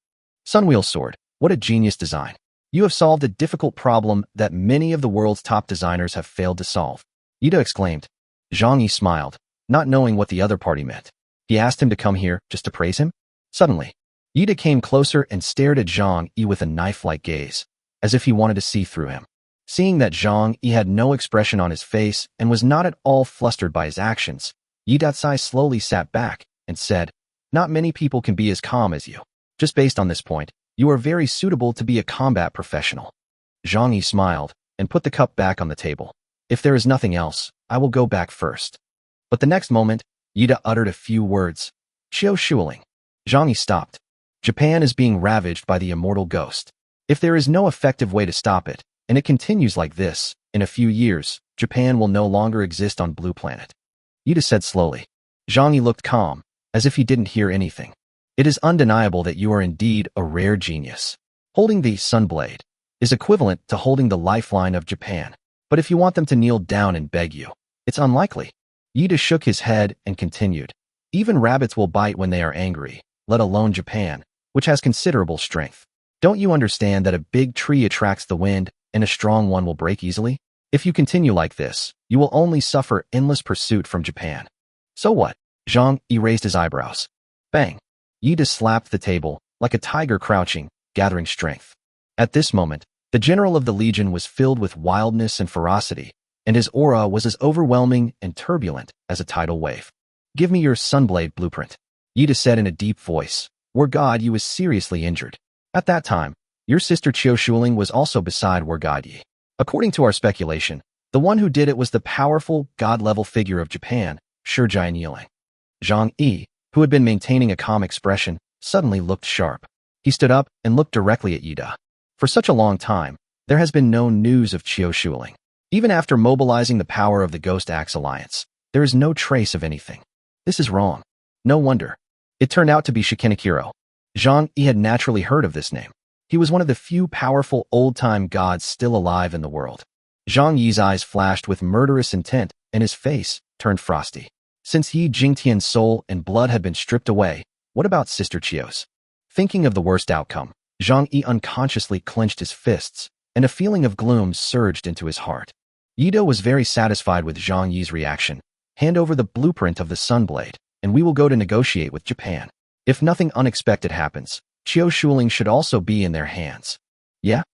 Sun Wheel sword, what a genius design. You have solved a difficult problem that many of the world's top designers have failed to solve. Yida exclaimed. Zhang Yi smiled, not knowing what the other party meant. He asked him to come here just to praise him? Suddenly, Yida came closer and stared at Zhang Yi with a knife-like gaze, as if he wanted to see through him. Seeing that Zhang Yi had no expression on his face and was not at all flustered by his actions, Yi Datsai slowly sat back and said, "Not many people can be as calm as you. Just based on this point, you are very suitable to be a combat professional." Zhang Yi smiled and put the cup back on the table. "If there is nothing else, I will go back first." But the next moment, Yida uttered a few words. "Qiu Shuling." Zhang Yi stopped. Japan is being ravaged by the immortal ghost. If there is no effective way to stop it, and it continues like this, in a few years, Japan will no longer exist on Blue Planet. Yida said slowly. Zhang Yi looked calm, as if he didn't hear anything. "It is undeniable that you are indeed a rare genius. Holding the Sunblade is equivalent to holding the lifeline of Japan. But if you want them to kneel down and beg you, it's unlikely." Yida shook his head and continued. "Even rabbits will bite when they are angry, let alone Japan, which has considerable strength. Don't you understand that a big tree attracts the wind and a strong one will break easily? If you continue like this, you will only suffer endless pursuit from Japan." "So what?" Zhang Yi raised his eyebrows. Bang! Yida slapped the table, like a tiger crouching, gathering strength. At this moment, the general of the legion was filled with wildness and ferocity, and his aura was as overwhelming and turbulent as a tidal wave. "Give me your Sunblade blueprint," Yida said in a deep voice. "War God Yi was seriously injured. At that time, your sister Qiu Shuling was also beside War God Yi. According to our speculation, the one who did it was the powerful, god-level figure of Japan, Shi Jianiling." Zhang Yi, who had been maintaining a calm expression, suddenly looked sharp. He stood up and looked directly at Yida. "For such a long time, there has been no news of Qiu Shuling. Even after mobilizing the power of the Ghost Axe Alliance, there is no trace of anything. This is wrong. No wonder. It turned out to be Shikinakiro." Zhang Yi had naturally heard of this name. He was one of the few powerful old-time gods still alive in the world. Zhang Yi's eyes flashed with murderous intent, and his face turned frosty. Since Yi Jingtian's soul and blood had been stripped away, what about Sister Qiu's? Thinking of the worst outcome, Zhang Yi unconsciously clenched his fists, and a feeling of gloom surged into his heart. Yida was very satisfied with Zhang Yi's reaction. "Hand over the blueprint of the Sunblade, and we will go to negotiate with Japan. If nothing unexpected happens, Qiu Shuling should also be in their hands." Yeah?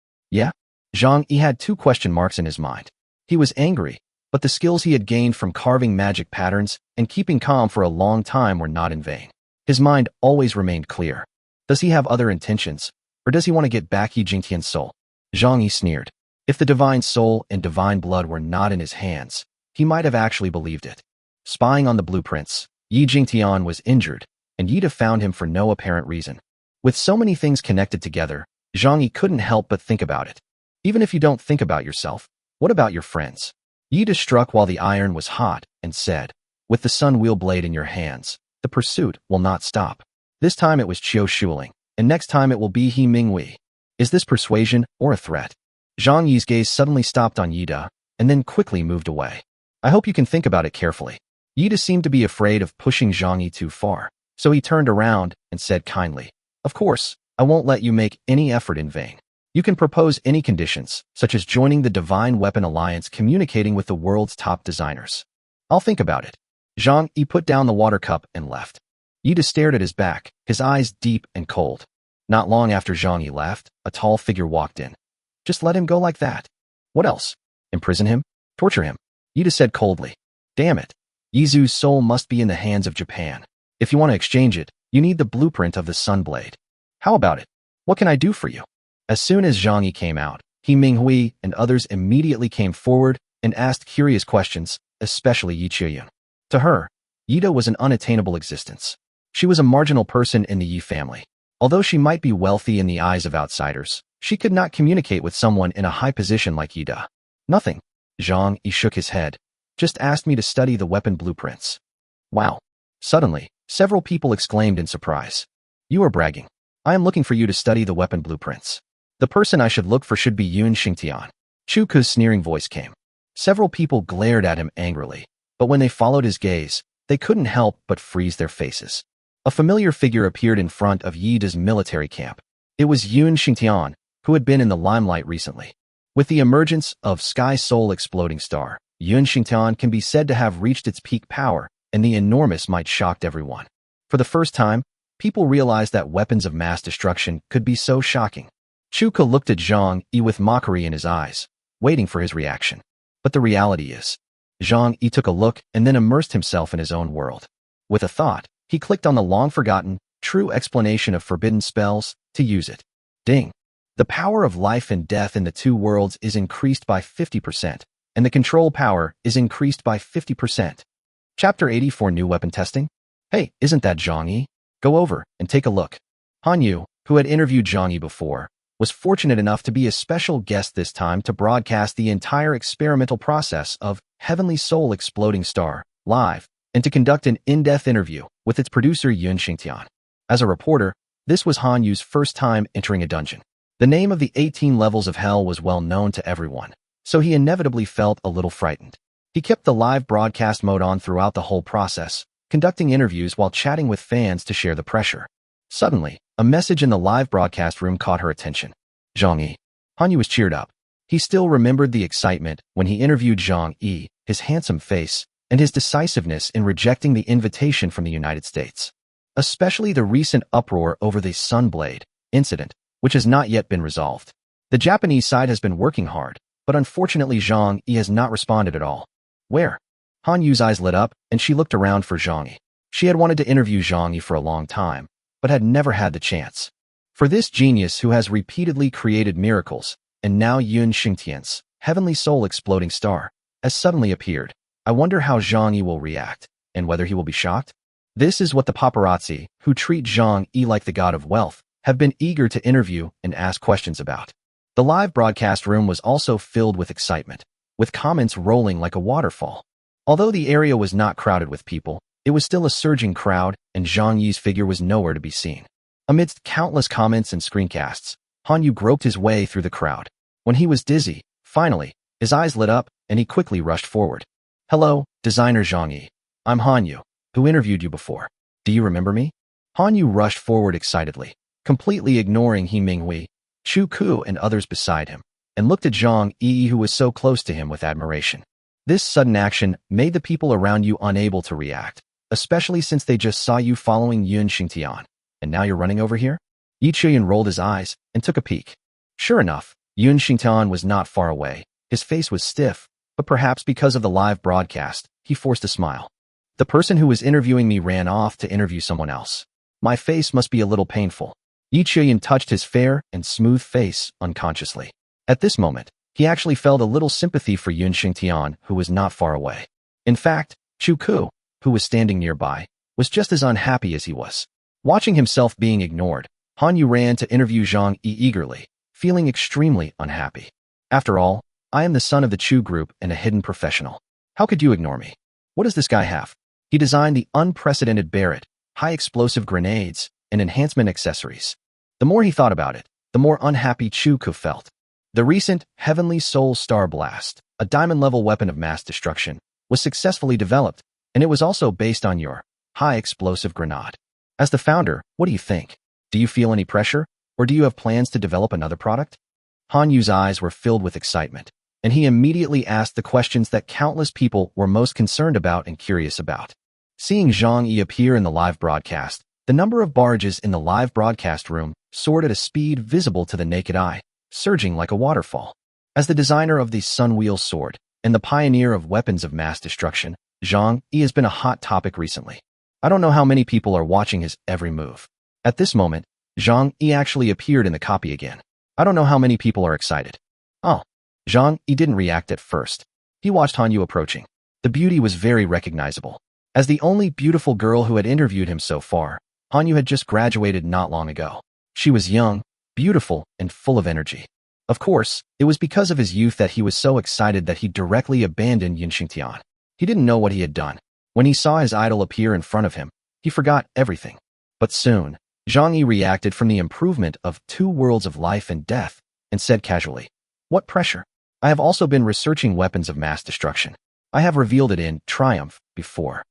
Zhang Yi had 2 question marks in his mind. He was angry, but the skills he had gained from carving magic patterns and keeping calm for a long time were not in vain. His mind always remained clear. Does he have other intentions, or does he want to get back Yi Jingtian's soul? Zhang Yi sneered. If the divine soul and divine blood were not in his hands, he might have actually believed it. Spying on the blueprints, Yi Jingtian was injured, and Yida found him for no apparent reason. With so many things connected together, Zhang Yi couldn't help but think about it. Even if you don't think about yourself, what about your friends? Yida struck while the iron was hot and said, "With the sun wheel blade in your hands, the pursuit will not stop." This time it was Qiu Shuling, and next time it will be He Mingwei. Is this persuasion or a threat? Zhang Yi's gaze suddenly stopped on Yida, and then quickly moved away. "I hope you can think about it carefully." Yida seemed to be afraid of pushing Zhang Yi too far, so he turned around and said kindly, "Of course, I won't let you make any effort in vain. You can propose any conditions, such as joining the Divine Weapon Alliance, communicating with the world's top designers. I'll think about it." Zhang Yi put down the water cup and left. Yida stared at his back, his eyes deep and cold. Not long after Zhang Yi left, a tall figure walked in. "Just let him go like that. What else? Imprison him? Torture him?" Yida said coldly. "Damn it. Yizu's soul must be in the hands of Japan. If you want to exchange it, you need the blueprint of the Sunblade. How about it? What can I do for you?" As soon as Zhang Yi came out, He Minghui and others immediately came forward and asked curious questions, especially Yi Qiyun. To her, Yida was an unattainable existence. She was a marginal person in the Yi family. Although she might be wealthy in the eyes of outsiders, she could not communicate with someone in a high position like Yida. "Nothing." Zhang Yi shook his head. "Just asked me to study the weapon blueprints." "Wow." Suddenly, several people exclaimed in surprise. "You are bragging. I am looking for you to study the weapon blueprints. The person I should look for should be Yun Xingtian." Chu Ku's sneering voice came. Several people glared at him angrily, but when they followed his gaze, they couldn't help but freeze their faces. A familiar figure appeared in front of Yida's military camp. It was Yun Xingtian, who had been in the limelight recently. With the emergence of Sky Soul Exploding Star, Yun Xingtian can be said to have reached its peak power, and the enormous might shocked everyone. For the first time, people realized that weapons of mass destruction could be so shocking. Chu Ku looked at Zhang Yi with mockery in his eyes. waiting for his reaction. But the reality is, Zhang Yi took a look and then immersed himself in his own world. With a thought, he clicked on the long-forgotten, true explanation of forbidden spells to use it. Ding! The power of life and death in the two worlds is increased by 50%, and the control power is increased by 50%. Chapter 84 New Weapon Testing? Hey, isn't that Zhang Yi? Go over and take a look. Han Yu, who had interviewed Zhang Yi before, was fortunate enough to be a special guest this time to broadcast the entire experimental process of Heavenly Soul Exploding Star live and to conduct an in-depth interview with its producer Yun Xingtian. As a reporter, this was Han Yu's first time entering a dungeon. The name of the 18 levels of hell was well known to everyone, so he inevitably felt a little frightened. He kept the live broadcast mode on throughout the whole process, conducting interviews while chatting with fans to share the pressure. Suddenly, a message in the live broadcast room caught her attention. Zhang Yi. Han Yu was cheered up. He still remembered the excitement when he interviewed Zhang Yi, his handsome face, and his decisiveness in rejecting the invitation from the United States. Especially the recent uproar over the Sunblade incident, which has not yet been resolved. The Japanese side has been working hard, but unfortunately Zhang Yi has not responded at all. Where? Han Yu's eyes lit up, and she looked around for Zhang Yi. She had wanted to interview Zhang Yi for a long time, but had never had the chance. For this genius who has repeatedly created miracles, and now Yun Xingtian's Heavenly Soul Exploding Star has suddenly appeared. I wonder how Zhang Yi will react, and whether he will be shocked. This is what the paparazzi, who treat Zhang Yi like the god of wealth, have been eager to interview and ask questions about. The live broadcast room was also filled with excitement, with comments rolling like a waterfall. Although the area was not crowded with people, it was still a surging crowd, and Zhang Yi's figure was nowhere to be seen. Amidst countless comments and screencasts, Han Yu groped his way through the crowd. When he was dizzy, finally, his eyes lit up, and he quickly rushed forward. Hello, designer Zhang Yi. I'm Han Yu, who interviewed you before. Do you remember me? Han Yu rushed forward excitedly, completely ignoring He Minghui, Chu Ku, and others beside him, and looked at Zhang Yi, who was so close to him, with admiration. This sudden action made the people around you unable to react, especially since they just saw you following Yun Xingtian, and now you're running over here? Yi Chuyan rolled his eyes and took a peek. Sure enough, Yun Xingtian was not far away. His face was stiff, but perhaps because of the live broadcast, he forced a smile. The person who was interviewing me ran off to interview someone else. My face must be a little painful. Yi Chuyan touched his fair and smooth face unconsciously. At this moment, he actually felt a little sympathy for Yun Xingtian, who was not far away. In fact, Chu Ku, who was standing nearby, was just as unhappy as he was. Watching himself being ignored, Han Yu ran to interview Zhang Yi eagerly, feeling extremely unhappy. After all, I am the son of the Chu group and a hidden professional. How could you ignore me? What does this guy have? He designed the unprecedented Barrett, high-explosive grenades, and enhancement accessories. The more he thought about it, the more unhappy Chu Ku felt. The recent Heavenly Soul Star Blast, a diamond-level weapon of mass destruction, was successfully developed, and it was also based on your high-explosive grenade. As the founder, what do you think? Do you feel any pressure, or do you have plans to develop another product? Han Yu's eyes were filled with excitement, and he immediately asked the questions that countless people were most concerned about and curious about. Seeing Zhang Yi appear in the live broadcast, the number of barges in the live broadcast room soared at a speed visible to the naked eye, surging like a waterfall. As the designer of the Sunwheel sword and the pioneer of weapons of mass destruction, Zhang Yi has been a hot topic recently. I don't know how many people are watching his every move. At this moment, Zhang Yi actually appeared in the copy again. I don't know how many people are excited. Oh. Zhang Yi didn't react at first. He watched Han Yu approaching. The beauty was very recognizable. As the only beautiful girl who had interviewed him so far, Han Yu had just graduated not long ago. She was young, beautiful, and full of energy. Of course, it was because of his youth that he was so excited that he directly abandoned Yun Xingtian. He didn't know what he had done. When he saw his idol appear in front of him, he forgot everything. But soon, Zhang Yi reacted from the improvement of two worlds of life and death, and said casually, "What pressure? I have also been researching weapons of mass destruction. I have revealed it in Triumph before."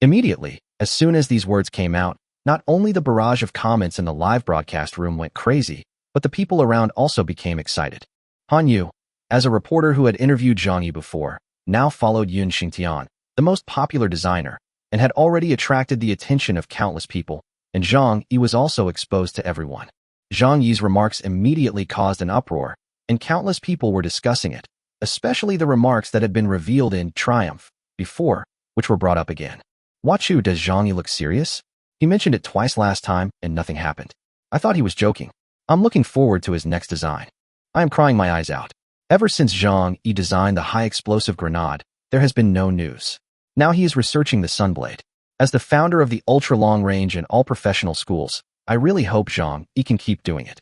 Immediately, as soon as these words came out, not only the barrage of comments in the live broadcast room went crazy, but the people around also became excited. Han Yu, as a reporter who had interviewed Zhang Yi before, now followed Yun Xingtian, the most popular designer, and had already attracted the attention of countless people, and Zhang Yi was also exposed to everyone. Zhang Yi's remarks immediately caused an uproar, and countless people were discussing it, especially the remarks that had been revealed in Triumph before, which were brought up again. Wachu, does Zhang Yi look serious? He mentioned it twice last time and nothing happened. I thought he was joking. I'm looking forward to his next design. I am crying my eyes out. Ever since Zhang Yi designed the high-explosive grenade, there has been no news. Now he is researching the Sunblade. As the founder of the ultra-long-range and all-professional schools, I really hope Zhang Yi can keep doing it.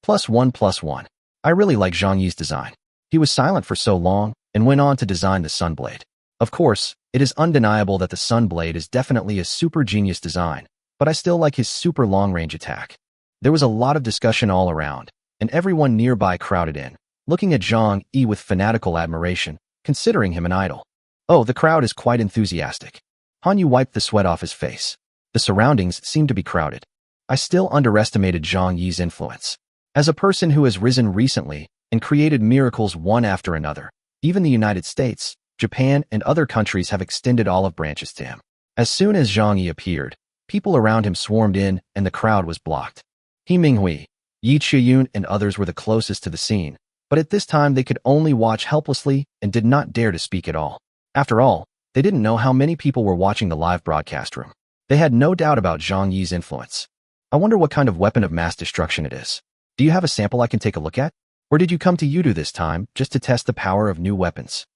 +1+1. I really like Zhang Yi's design. He was silent for so long and went on to design the Sunblade. Of course, it is undeniable that the Sunblade is definitely a super genius design, but I still like his super long-range attack. There was a lot of discussion all around, and everyone nearby crowded in, looking at Zhang Yi with fanatical admiration, considering him an idol. Oh, the crowd is quite enthusiastic. Han Yu wiped the sweat off his face. The surroundings seemed to be crowded. I still underestimated Zhang Yi's influence. As a person who has risen recently and created miracles one after another, even the United States, Japan, and other countries have extended olive branches to him. As soon as Zhang Yi appeared, people around him swarmed in and the crowd was blocked. He Minghui, Yi Chiyun, and others were the closest to the scene, but at this time they could only watch helplessly and did not dare to speak at all. After all, they didn't know how many people were watching the live broadcast room. They had no doubt about Zhang Yi's influence. I wonder what kind of weapon of mass destruction it is. Do you have a sample I can take a look at? Or did you come to Yudu this time just to test the power of new weapons?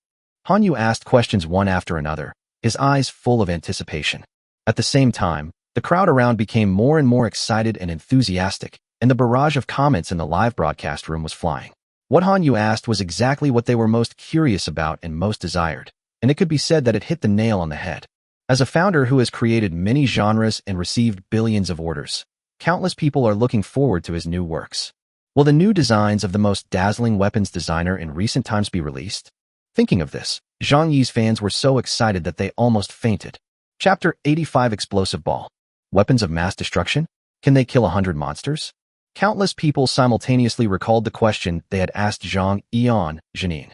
Han Yu asked questions one after another, his eyes full of anticipation. At the same time, the crowd around became more and more excited and enthusiastic, and the barrage of comments in the live broadcast room was flying. What Han Yu asked was exactly what they were most curious about and most desired, and it could be said that it hit the nail on the head. As a founder who has created many genres and received billions of orders, countless people are looking forward to his new works. Will the new designs of the most dazzling weapons designer in recent times be released? Thinking of this, Zhang Yi's fans were so excited that they almost fainted. Chapter 85 Explosive Ball. Weapons of mass destruction? Can they kill 100 monsters? Countless people simultaneously recalled the question they had asked Zhang Yi on Zhenin.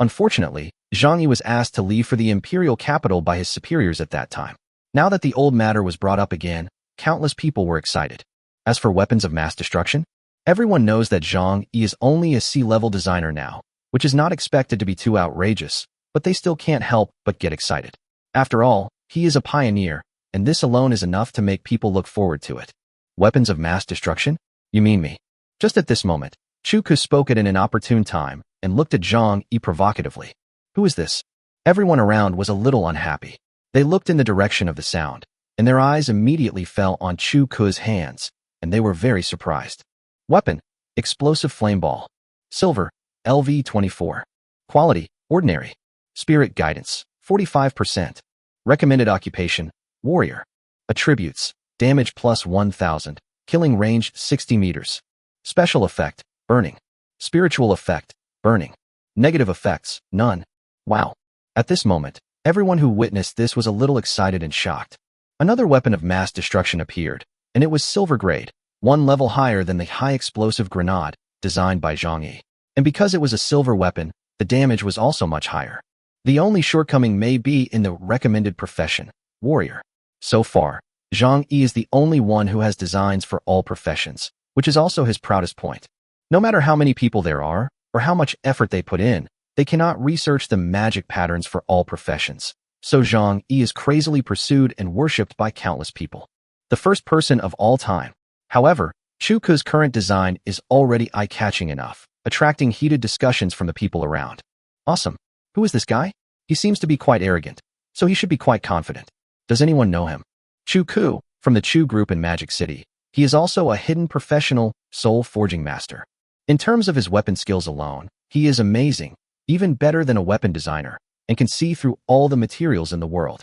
Unfortunately, Zhang Yi was asked to leave for the imperial capital by his superiors at that time. Now that the old matter was brought up again, countless people were excited. As for weapons of mass destruction, everyone knows that Zhang Yi is only a C-level designer now, which is not expected to be too outrageous, but they still can't help but get excited. After all, he is a pioneer, and this alone is enough to make people look forward to it. Weapons of mass destruction? You mean me? Just at this moment, Chu Ku spoke at an inopportune time and looked at Zhang Yi provocatively. Who is this? Everyone around was a little unhappy. They looked in the direction of the sound, and their eyes immediately fell on Chu Ku's hands, and they were very surprised. Weapon: explosive flame ball. Silver, LV24. Quality: ordinary. Spirit guidance: 45%. Recommended occupation: warrior. Attributes: damage +1000. Killing range: 60 meters. Special effect: burning. Spiritual effect: burning. Negative effects: none. Wow. At this moment, everyone who witnessed this was a little excited and shocked. Another weapon of mass destruction appeared, and it was silver grade, one level higher than the high-explosive grenade designed by Zhang Yi. And because it was a silver weapon, the damage was also much higher. The only shortcoming may be in the recommended profession, warrior. So far, Zhang Yi is the only one who has designs for all professions, which is also his proudest point. No matter how many people there are, or how much effort they put in, they cannot research the magic patterns for all professions. So Zhang Yi is crazily pursued and worshipped by countless people. The first person of all time. However, Chu Ku's current design is already eye-catching enough, attracting heated discussions from the people around. Awesome. Who is this guy? He seems to be quite arrogant, so he should be quite confident. Does anyone know him? Chu Ku, from the Chu Group in Magic City. He is also a hidden professional soul forging master. In terms of his weapon skills alone, he is amazing, even better than a weapon designer, and can see through all the materials in the world.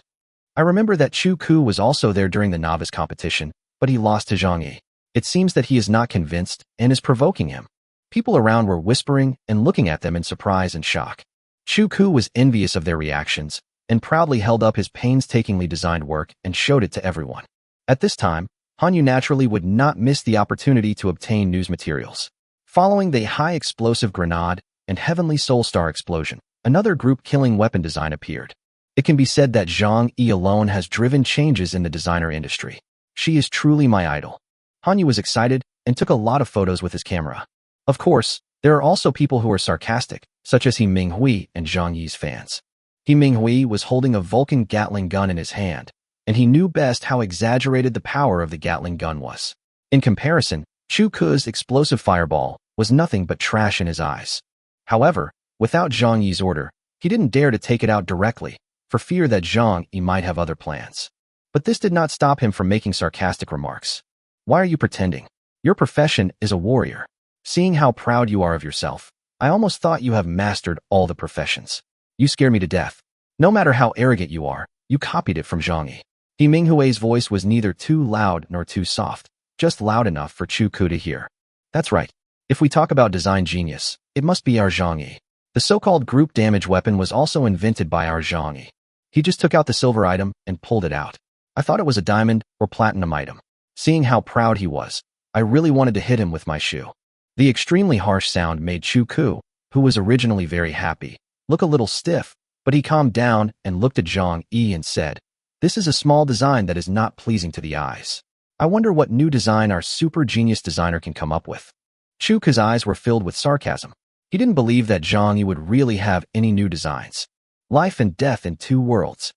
I remember that Chu Ku was also there during the novice competition, but he lost to Zhang Yi. It seems that he is not convinced and is provoking him. People around were whispering and looking at them in surprise and shock. Chu Ku was envious of their reactions and proudly held up his painstakingly designed work and showed it to everyone. At this time, Han Yu naturally would not miss the opportunity to obtain news materials. Following the high-explosive grenade and Heavenly Soul Star explosion, another group-killing weapon design appeared. It can be said that Zhang Yi alone has driven changes in the designer industry. She is truly my idol. Han Yu was excited and took a lot of photos with his camera. Of course, there are also people who are sarcastic, such as He Minghui and Zhang Yi's fans. He Minghui was holding a Vulcan Gatling gun in his hand, and he knew best how exaggerated the power of the Gatling gun was. In comparison, Chu Ke's explosive fireball was nothing but trash in his eyes. However, without Zhang Yi's order, he didn't dare to take it out directly, for fear that Zhang Yi might have other plans. But this did not stop him from making sarcastic remarks. Why are you pretending? Your profession is a warrior. Seeing how proud you are of yourself, I almost thought you have mastered all the professions. You scare me to death. No matter how arrogant you are, you copied it from Zhang Yi. He Minghui's voice was neither too loud nor too soft, just loud enough for Chu Ke to hear. That's right. If we talk about design genius, it must be our Zhang Yi. The so-called group damage weapon was also invented by our Zhang Yi. He just took out the silver item and pulled it out. I thought it was a diamond or platinum item. Seeing how proud he was, I really wanted to hit him with my shoe. The extremely harsh sound made Chu Ke, who was originally very happy, look a little stiff, but he calmed down and looked at Zhang Yi and said, "This is a small design that is not pleasing to the eyes. I wonder what new design our super genius designer can come up with." Chu Ke's eyes were filled with sarcasm. He didn't believe that Zhang Yi would really have any new designs. Life and death in two worlds.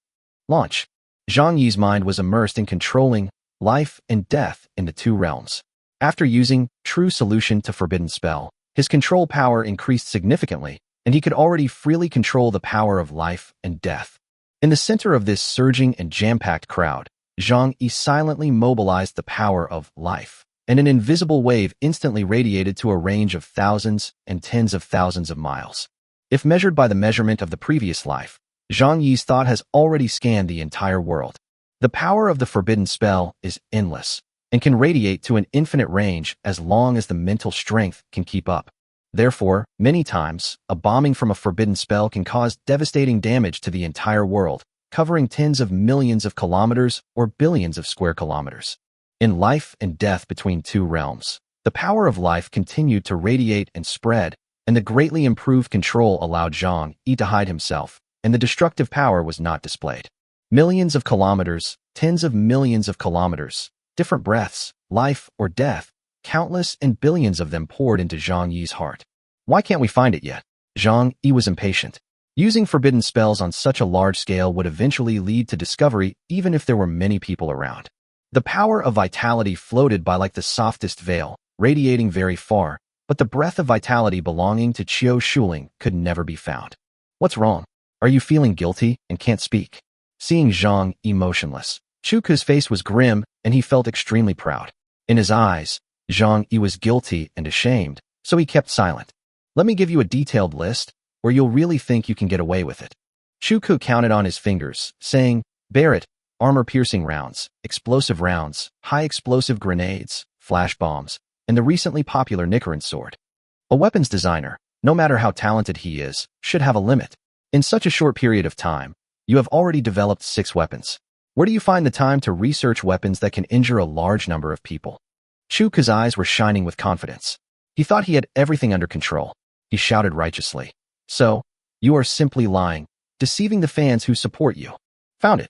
Launch. Zhang Yi's mind was immersed in controlling life and death in the two realms. After using True Solution to Forbidden Spell, his control power increased significantly, and he could already freely control the power of life and death. In the center of this surging and jam-packed crowd, Zhang Yi silently mobilized the power of life, and an invisible wave instantly radiated to a range of thousands and tens of thousands of miles. If measured by the measurement of the previous life, Zhang Yi's thought has already scanned the entire world. The power of the forbidden spell is endless, and can radiate to an infinite range as long as the mental strength can keep up. Therefore, many times, a bombing from a forbidden spell can cause devastating damage to the entire world, covering tens of millions of kilometers or billions of square kilometers. In life and death between two realms, the power of life continued to radiate and spread, and the greatly improved control allowed Zhang Yi to hide himself, and the destructive power was not displayed. Millions of kilometers, tens of millions of kilometers, different breaths, life or death, countless and billions of them poured into Zhang Yi's heart. Why can't we find it yet? Zhang Yi was impatient. Using forbidden spells on such a large scale would eventually lead to discovery even if there were many people around. The power of vitality floated by like the softest veil, radiating very far, but the breath of vitality belonging to Qiu Shuling could never be found. What's wrong? Are you feeling guilty and can't speak? Seeing Zhang Yi motionless, Chu Ke's face was grim and he felt extremely proud. In his eyes, Zhang Yi was guilty and ashamed, so he kept silent. Let me give you a detailed list, or you'll really think you can get away with it. Chu Ke counted on his fingers, saying, Barrett, armor-piercing rounds, explosive rounds, high-explosive grenades, flash bombs, and the recently popular Nichiren sword. A weapons designer, no matter how talented he is, should have a limit. In such a short period of time, you have already developed 6 weapons. Where do you find the time to research weapons that can injure a large number of people? Chu Ke's eyes were shining with confidence. He thought he had everything under control. He shouted righteously. So, you are simply lying, deceiving the fans who support you. Found it.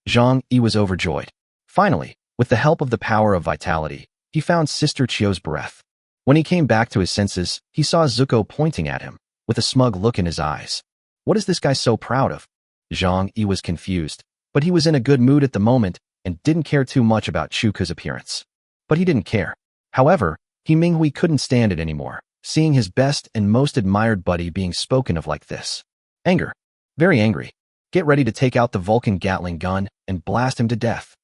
Zhang Yi was overjoyed. Finally, with the help of the power of vitality, he found Sister Qiu's breath. When he came back to his senses, he saw Zuko pointing at him, with a smug look in his eyes. What is this guy so proud of? Zhang Yi was confused, but he was in a good mood at the moment and didn't care too much about Chu Ke's appearance. But he didn't care. However, He Minghui couldn't stand it anymore, seeing his best and most admired buddy being spoken of like this. Anger. Very angry. Get ready to take out the Vulcan Gatling gun and blast him to death.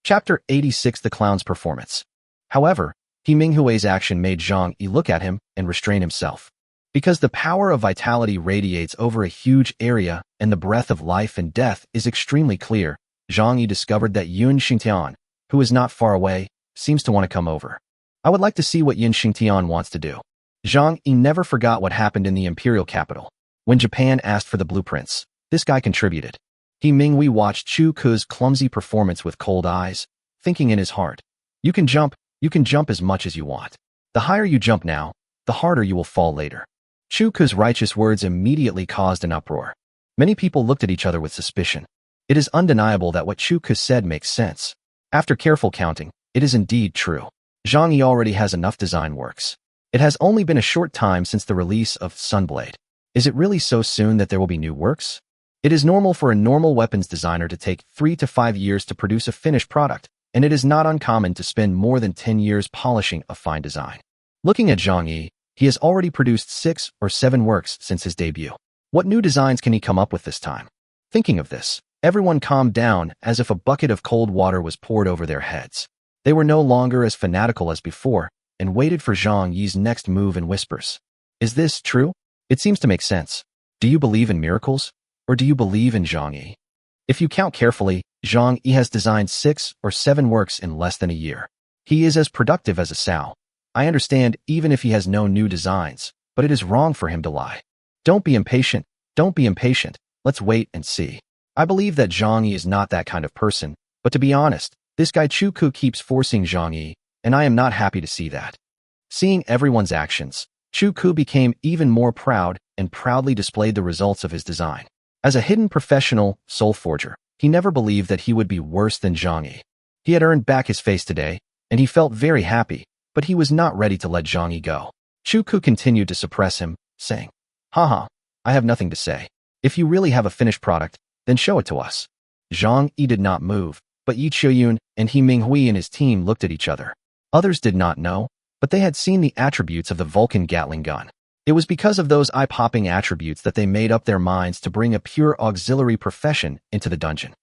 Chapter 86 The Clown's Performance. However, He Minghui's action made Zhang Yi look at him and restrain himself. Because the power of vitality radiates over a huge area and the breath of life and death is extremely clear, Zhang Yi discovered that Yun Xingtian, who is not far away, seems to want to come over. I would like to see what Yun Xingtian wants to do. Zhang Yi never forgot what happened in the imperial capital. When Japan asked for the blueprints, this guy contributed. He Minghui watched Chu Ke's clumsy performance with cold eyes, thinking in his heart, you can jump as much as you want. The higher you jump now, the harder you will fall later. Chu Ke's righteous words immediately caused an uproar. Many people looked at each other with suspicion. It is undeniable that what Chu Ke said makes sense. After careful counting, it is indeed true. Zhang Yi already has enough design works. It has only been a short time since the release of Sunblade. Is it really so soon that there will be new works? It is normal for a normal weapons designer to take 3 to 5 years to produce a finished product, and it is not uncommon to spend more than 10 years polishing a fine design. Looking at Zhang Yi, he has already produced 6 or 7 works since his debut. What new designs can he come up with this time? Thinking of this, everyone calmed down as if a bucket of cold water was poured over their heads. They were no longer as fanatical as before and waited for Zhang Yi's next move in whispers. Is this true? It seems to make sense. Do you believe in miracles? Or do you believe in Zhang Yi? If you count carefully, Zhang Yi has designed 6 or 7 works in less than a year. He is as productive as a sow. I understand even if he has no new designs, but it is wrong for him to lie. Don't be impatient. Don't be impatient. Let's wait and see. I believe that Zhang Yi is not that kind of person, but to be honest, this guy Chu Ku keeps forcing Zhang Yi, and I am not happy to see that. Seeing everyone's actions, Chu Ku became even more proud and proudly displayed the results of his design. As a hidden professional soul forger, he never believed that he would be worse than Zhang Yi. He had earned back his face today, and he felt very happy, but he was not ready to let Zhang Yi go. Chu Ku continued to suppress him, saying, Haha, I have nothing to say. If you really have a finished product, then show it to us. Zhang Yi did not move, but Yi Qiuyun and He Minghui and his team looked at each other. Others did not know, but they had seen the attributes of the Vulcan Gatling gun. It was because of those eye-popping attributes that they made up their minds to bring a pure auxiliary profession into the dungeon.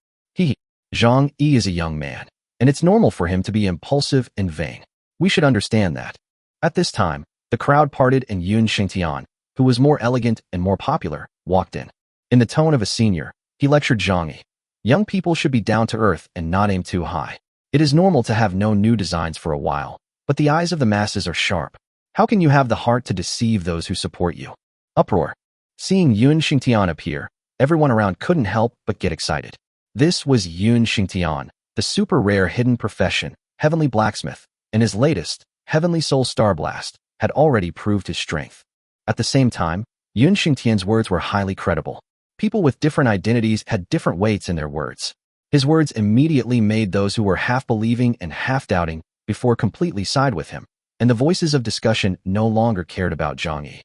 Zhang Yi is a young man, and it's normal for him to be impulsive and vain. We should understand that. At this time, the crowd parted and Yun Xingtian, who was more elegant and more popular, walked in. In the tone of a senior, he lectured Zhang Yi. Young people should be down to earth and not aim too high. It is normal to have no new designs for a while, but the eyes of the masses are sharp. How can you have the heart to deceive those who support you? Uproar. Seeing Yun Xingtian appear, everyone around couldn't help but get excited. This was Yun Xingtian, the super rare hidden profession, Heavenly Blacksmith, and his latest, Heavenly Soul Star Blast, had already proved his strength. At the same time, Yun Xingtian's words were highly credible. People with different identities had different weights in their words. His words immediately made those who were half believing and half doubting before completely side with him, and the voices of discussion no longer cared about Zhang Yi.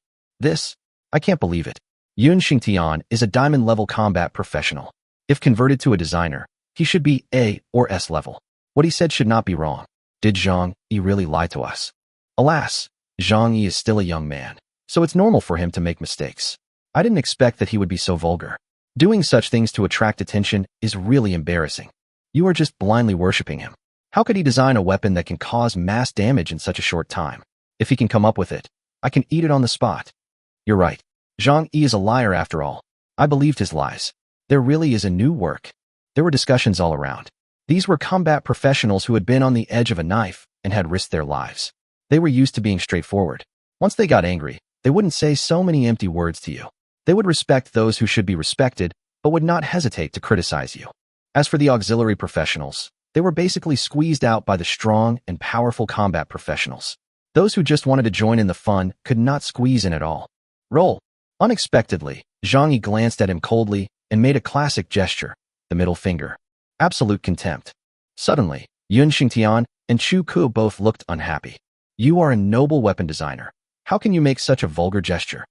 I can't believe it. Yun Xingtian is a diamond-level combat professional. If converted to a designer, he should be A or S level. What he said should not be wrong. Did Zhang Yi really lie to us? Alas, Zhang Yi is still a young man, so it's normal for him to make mistakes. I didn't expect that he would be so vulgar. Doing such things to attract attention is really embarrassing. You are just blindly worshipping him. How could he design a weapon that can cause mass damage in such a short time? If he can come up with it, I can eat it on the spot. You're right. Zhang Yi is a liar after all. I believed his lies. There really is a new work. There were discussions all around. These were combat professionals who had been on the edge of a knife and had risked their lives. They were used to being straightforward. Once they got angry, they wouldn't say so many empty words to you. They would respect those who should be respected, but would not hesitate to criticize you. As for the auxiliary professionals, they were basically squeezed out by the strong and powerful combat professionals. Those who just wanted to join in the fun could not squeeze in at all. Roll. Unexpectedly, Zhang Yi glanced at him coldly and made a classic gesture, the middle finger. Absolute contempt. Suddenly, Yun Xingtian and Chu Ku both looked unhappy. You are a noble weapon designer. How can you make such a vulgar gesture?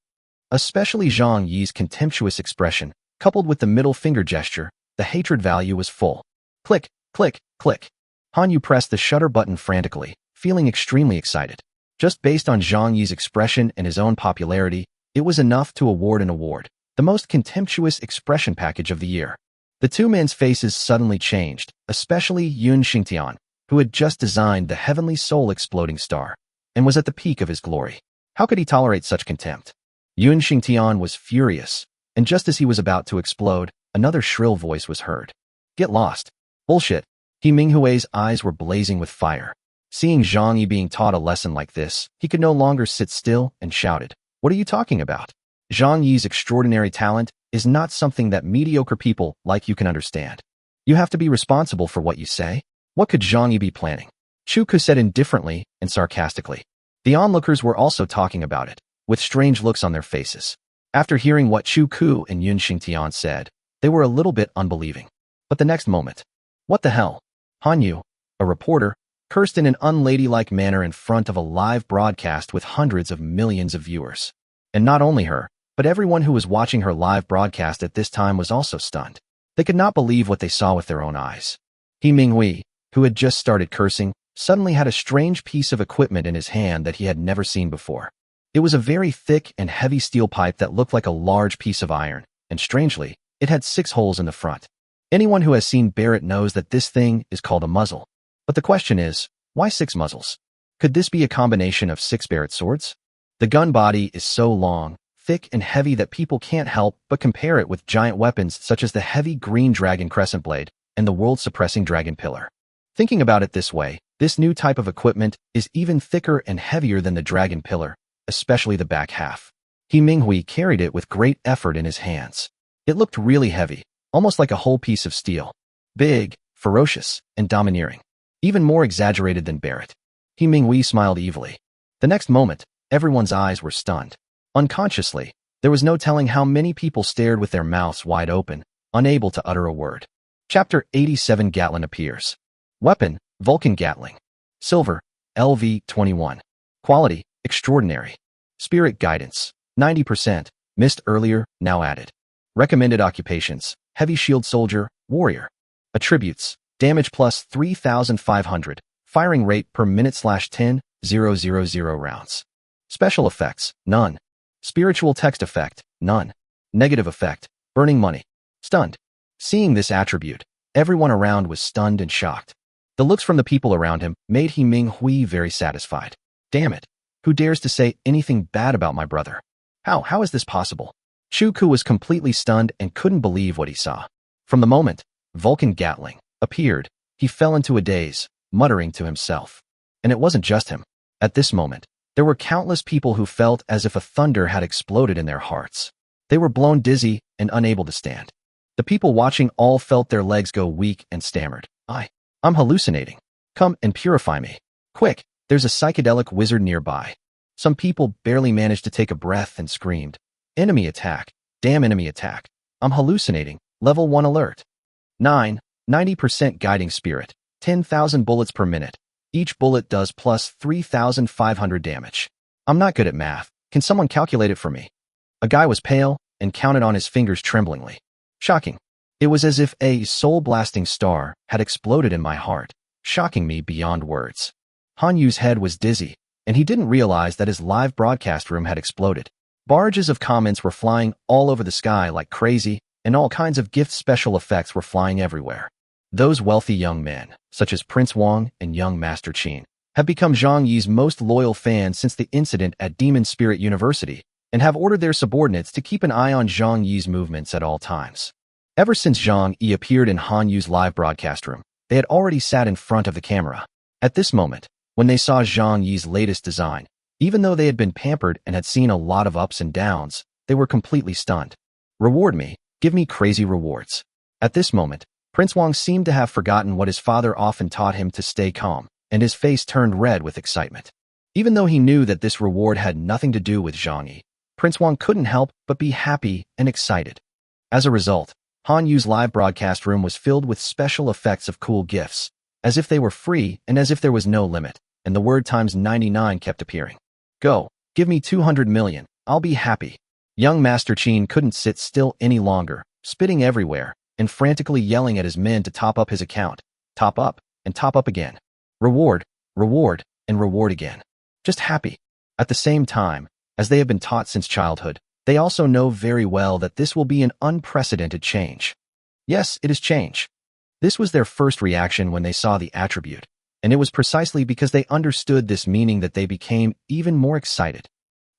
Especially Zhang Yi's contemptuous expression, coupled with the middle finger gesture, the hatred value was full. Click, click, click. Han Yu pressed the shutter button frantically, feeling extremely excited. Just based on Zhang Yi's expression and his own popularity, it was enough to award an award, the most contemptuous expression package of the year. The two men's faces suddenly changed, especially Yun Xingtian, who had just designed the Heavenly Soul Exploding Star, and was at the peak of his glory. How could he tolerate such contempt? Yun Xingtian was furious, and just as he was about to explode, another shrill voice was heard. Get lost. Bullshit. He Minghui's eyes were blazing with fire. Seeing Zhang Yi being taught a lesson like this, he could no longer sit still and shouted, What are you talking about? Zhang Yi's extraordinary talent is not something that mediocre people like you can understand. You have to be responsible for what you say. What could Zhang Yi be planning? Chu Ku said indifferently and sarcastically. The onlookers were also talking about it, with strange looks on their faces. After hearing what Chu Ku and Yun Xingtian said, they were a little bit unbelieving. But the next moment, what the hell? Han Yu, a reporter, cursed in an unladylike manner in front of a live broadcast with hundreds of millions of viewers. And not only her, but But everyone who was watching her live broadcast at this time was also stunned. They could not believe what they saw with their own eyes. He Minghui, who had just started cursing, suddenly had a strange piece of equipment in his hand that he had never seen before. It was a very thick and heavy steel pipe that looked like a large piece of iron, and strangely, it had 6 holes in the front. Anyone who has seen Barrett knows that this thing is called a muzzle. But the question is, why 6 muzzles? Could this be a combination of 6 Barrett swords? The gun body is so long, thick and heavy that people can't help but compare it with giant weapons such as the heavy green dragon crescent blade and the world-suppressing dragon pillar. Thinking about it this way, this new type of equipment is even thicker and heavier than the dragon pillar, especially the back half. He Minghui carried it with great effort in his hands. It looked really heavy, almost like a whole piece of steel. Big, ferocious, and domineering. Even more exaggerated than Barrett. He Minghui smiled evilly. The next moment, everyone's eyes were stunned. Unconsciously, there was no telling how many people stared with their mouths wide open, unable to utter a word. Chapter 87 Gatlin appears. Weapon, Vulcan Gatling. Silver, LV-21. Quality, extraordinary. Spirit guidance, 90%. Missed earlier, now added. Recommended occupations, heavy shield soldier, warrior. Attributes, damage plus 3,500. Firing rate per minute /10,000 rounds. Special effects, none. Spiritual text effect, none. Negative effect, burning money. Stunned. Seeing this attribute, everyone around was stunned and shocked. The looks from the people around him made He Minghui very satisfied. Damn it. Who dares to say anything bad about my brother? How is this possible? Chu Ku was completely stunned and couldn't believe what he saw. From the moment Vulcan Gatling appeared, he fell into a daze, muttering to himself. And it wasn't just him. At this moment, there were countless people who felt as if a thunder had exploded in their hearts. They were blown dizzy and unable to stand. The people watching all felt their legs go weak and stammered. I'm hallucinating. Come and purify me. Quick, there's a psychedelic wizard nearby. Some people barely managed to take a breath and screamed. Enemy attack. Damn enemy attack. I'm hallucinating. Level 1 alert. 90% guiding spirit. 10,000 bullets per minute. Each bullet does plus 3,500 damage. I'm not good at math. Can someone calculate it for me? A guy was pale and counted on his fingers tremblingly. Shocking. It was as if a soul-blasting star had exploded in my heart, shocking me beyond words. Han Yu's head was dizzy, and he didn't realize that his live broadcast room had exploded. Barrages of comments were flying all over the sky like crazy, and all kinds of gift special effects were flying everywhere. Those wealthy young men, such as Prince Wang and young Master Qin, have become Zhang Yi's most loyal fans since the incident at Demon Spirit University, and have ordered their subordinates to keep an eye on Zhang Yi's movements at all times. Ever since Zhang Yi appeared in Han Yu's live broadcast room, they had already sat in front of the camera. At this moment, when they saw Zhang Yi's latest design, even though they had been pampered and had seen a lot of ups and downs, they were completely stunned. Reward me, give me crazy rewards. At this moment, Prince Wang seemed to have forgotten what his father often taught him to stay calm, and his face turned red with excitement. Even though he knew that this reward had nothing to do with Zhang Yi, Prince Wang couldn't help but be happy and excited. As a result, Han Yu's live broadcast room was filled with special effects of cool gifts, as if they were free and as if there was no limit, and the word times 99 kept appearing. Go, give me 200 million, I'll be happy. Young Master Qin couldn't sit still any longer, spitting everywhere, and frantically yelling at his men to top up his account. Top up, and top up again. Reward, reward, and reward again. Just happy. At the same time, as they have been taught since childhood, they also know very well that this will be an unprecedented change. Yes, it is change. This was their first reaction when they saw the attribute, and it was precisely because they understood this meaning that they became even more excited.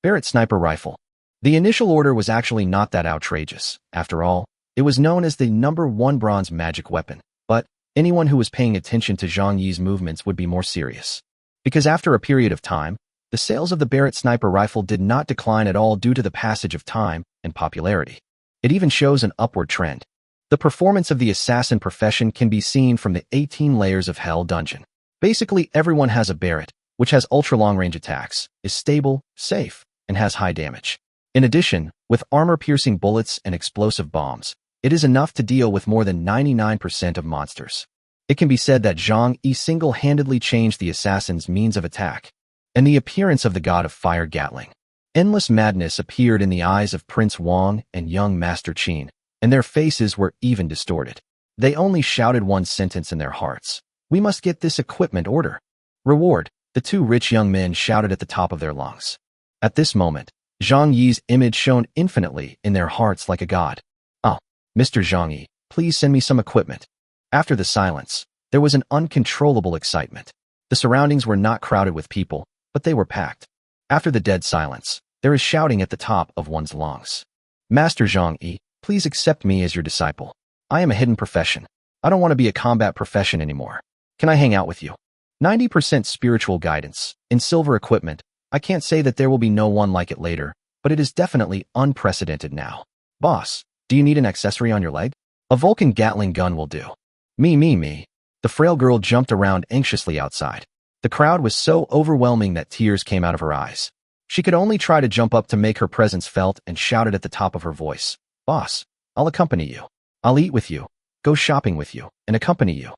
Barrett Sniper Rifle. The initial order was actually not that outrageous. After all, it was known as the #1 bronze magic weapon, but anyone who was paying attention to Zhang Yi's movements would be more serious. Because after a period of time, the sales of the Barrett Sniper Rifle did not decline at all due to the passage of time and popularity. It even shows an upward trend. The performance of the assassin profession can be seen from the 18 layers of Hell dungeon. Basically, everyone has a Barrett, which has ultra-long-range attacks, is stable, safe, and has high damage. In addition, with armor-piercing bullets and explosive bombs, it is enough to deal with more than 99% of monsters. It can be said that Zhang Yi single-handedly changed the assassin's means of attack, and the appearance of the god of fire Gatling. Endless madness appeared in the eyes of Prince Wang and young Master Qin, and their faces were even distorted. They only shouted one sentence in their hearts. We must get this equipment order. Reward, the two rich young men shouted at the top of their lungs. At this moment, Zhang Yi's image shone infinitely in their hearts like a god. Oh, Mr. Zhang Yi, please send me some equipment. After the silence, there was an uncontrollable excitement. The surroundings were not crowded with people, but they were packed. After the dead silence, there is shouting at the top of one's lungs. Master Zhang Yi, please accept me as your disciple. I am a hidden profession. I don't want to be a combat profession anymore. Can I hang out with you? 90% spiritual guidance. In silver equipment, I can't say that there will be no one like it later, but it is definitely unprecedented now. Boss, do you need an accessory on your leg? A Vulcan Gatling gun will do. Me. The frail girl jumped around anxiously outside. The crowd was so overwhelming that tears came out of her eyes. She could only try to jump up to make her presence felt and shouted at the top of her voice. Boss, I'll accompany you. I'll eat with you, go shopping with you, and accompany you.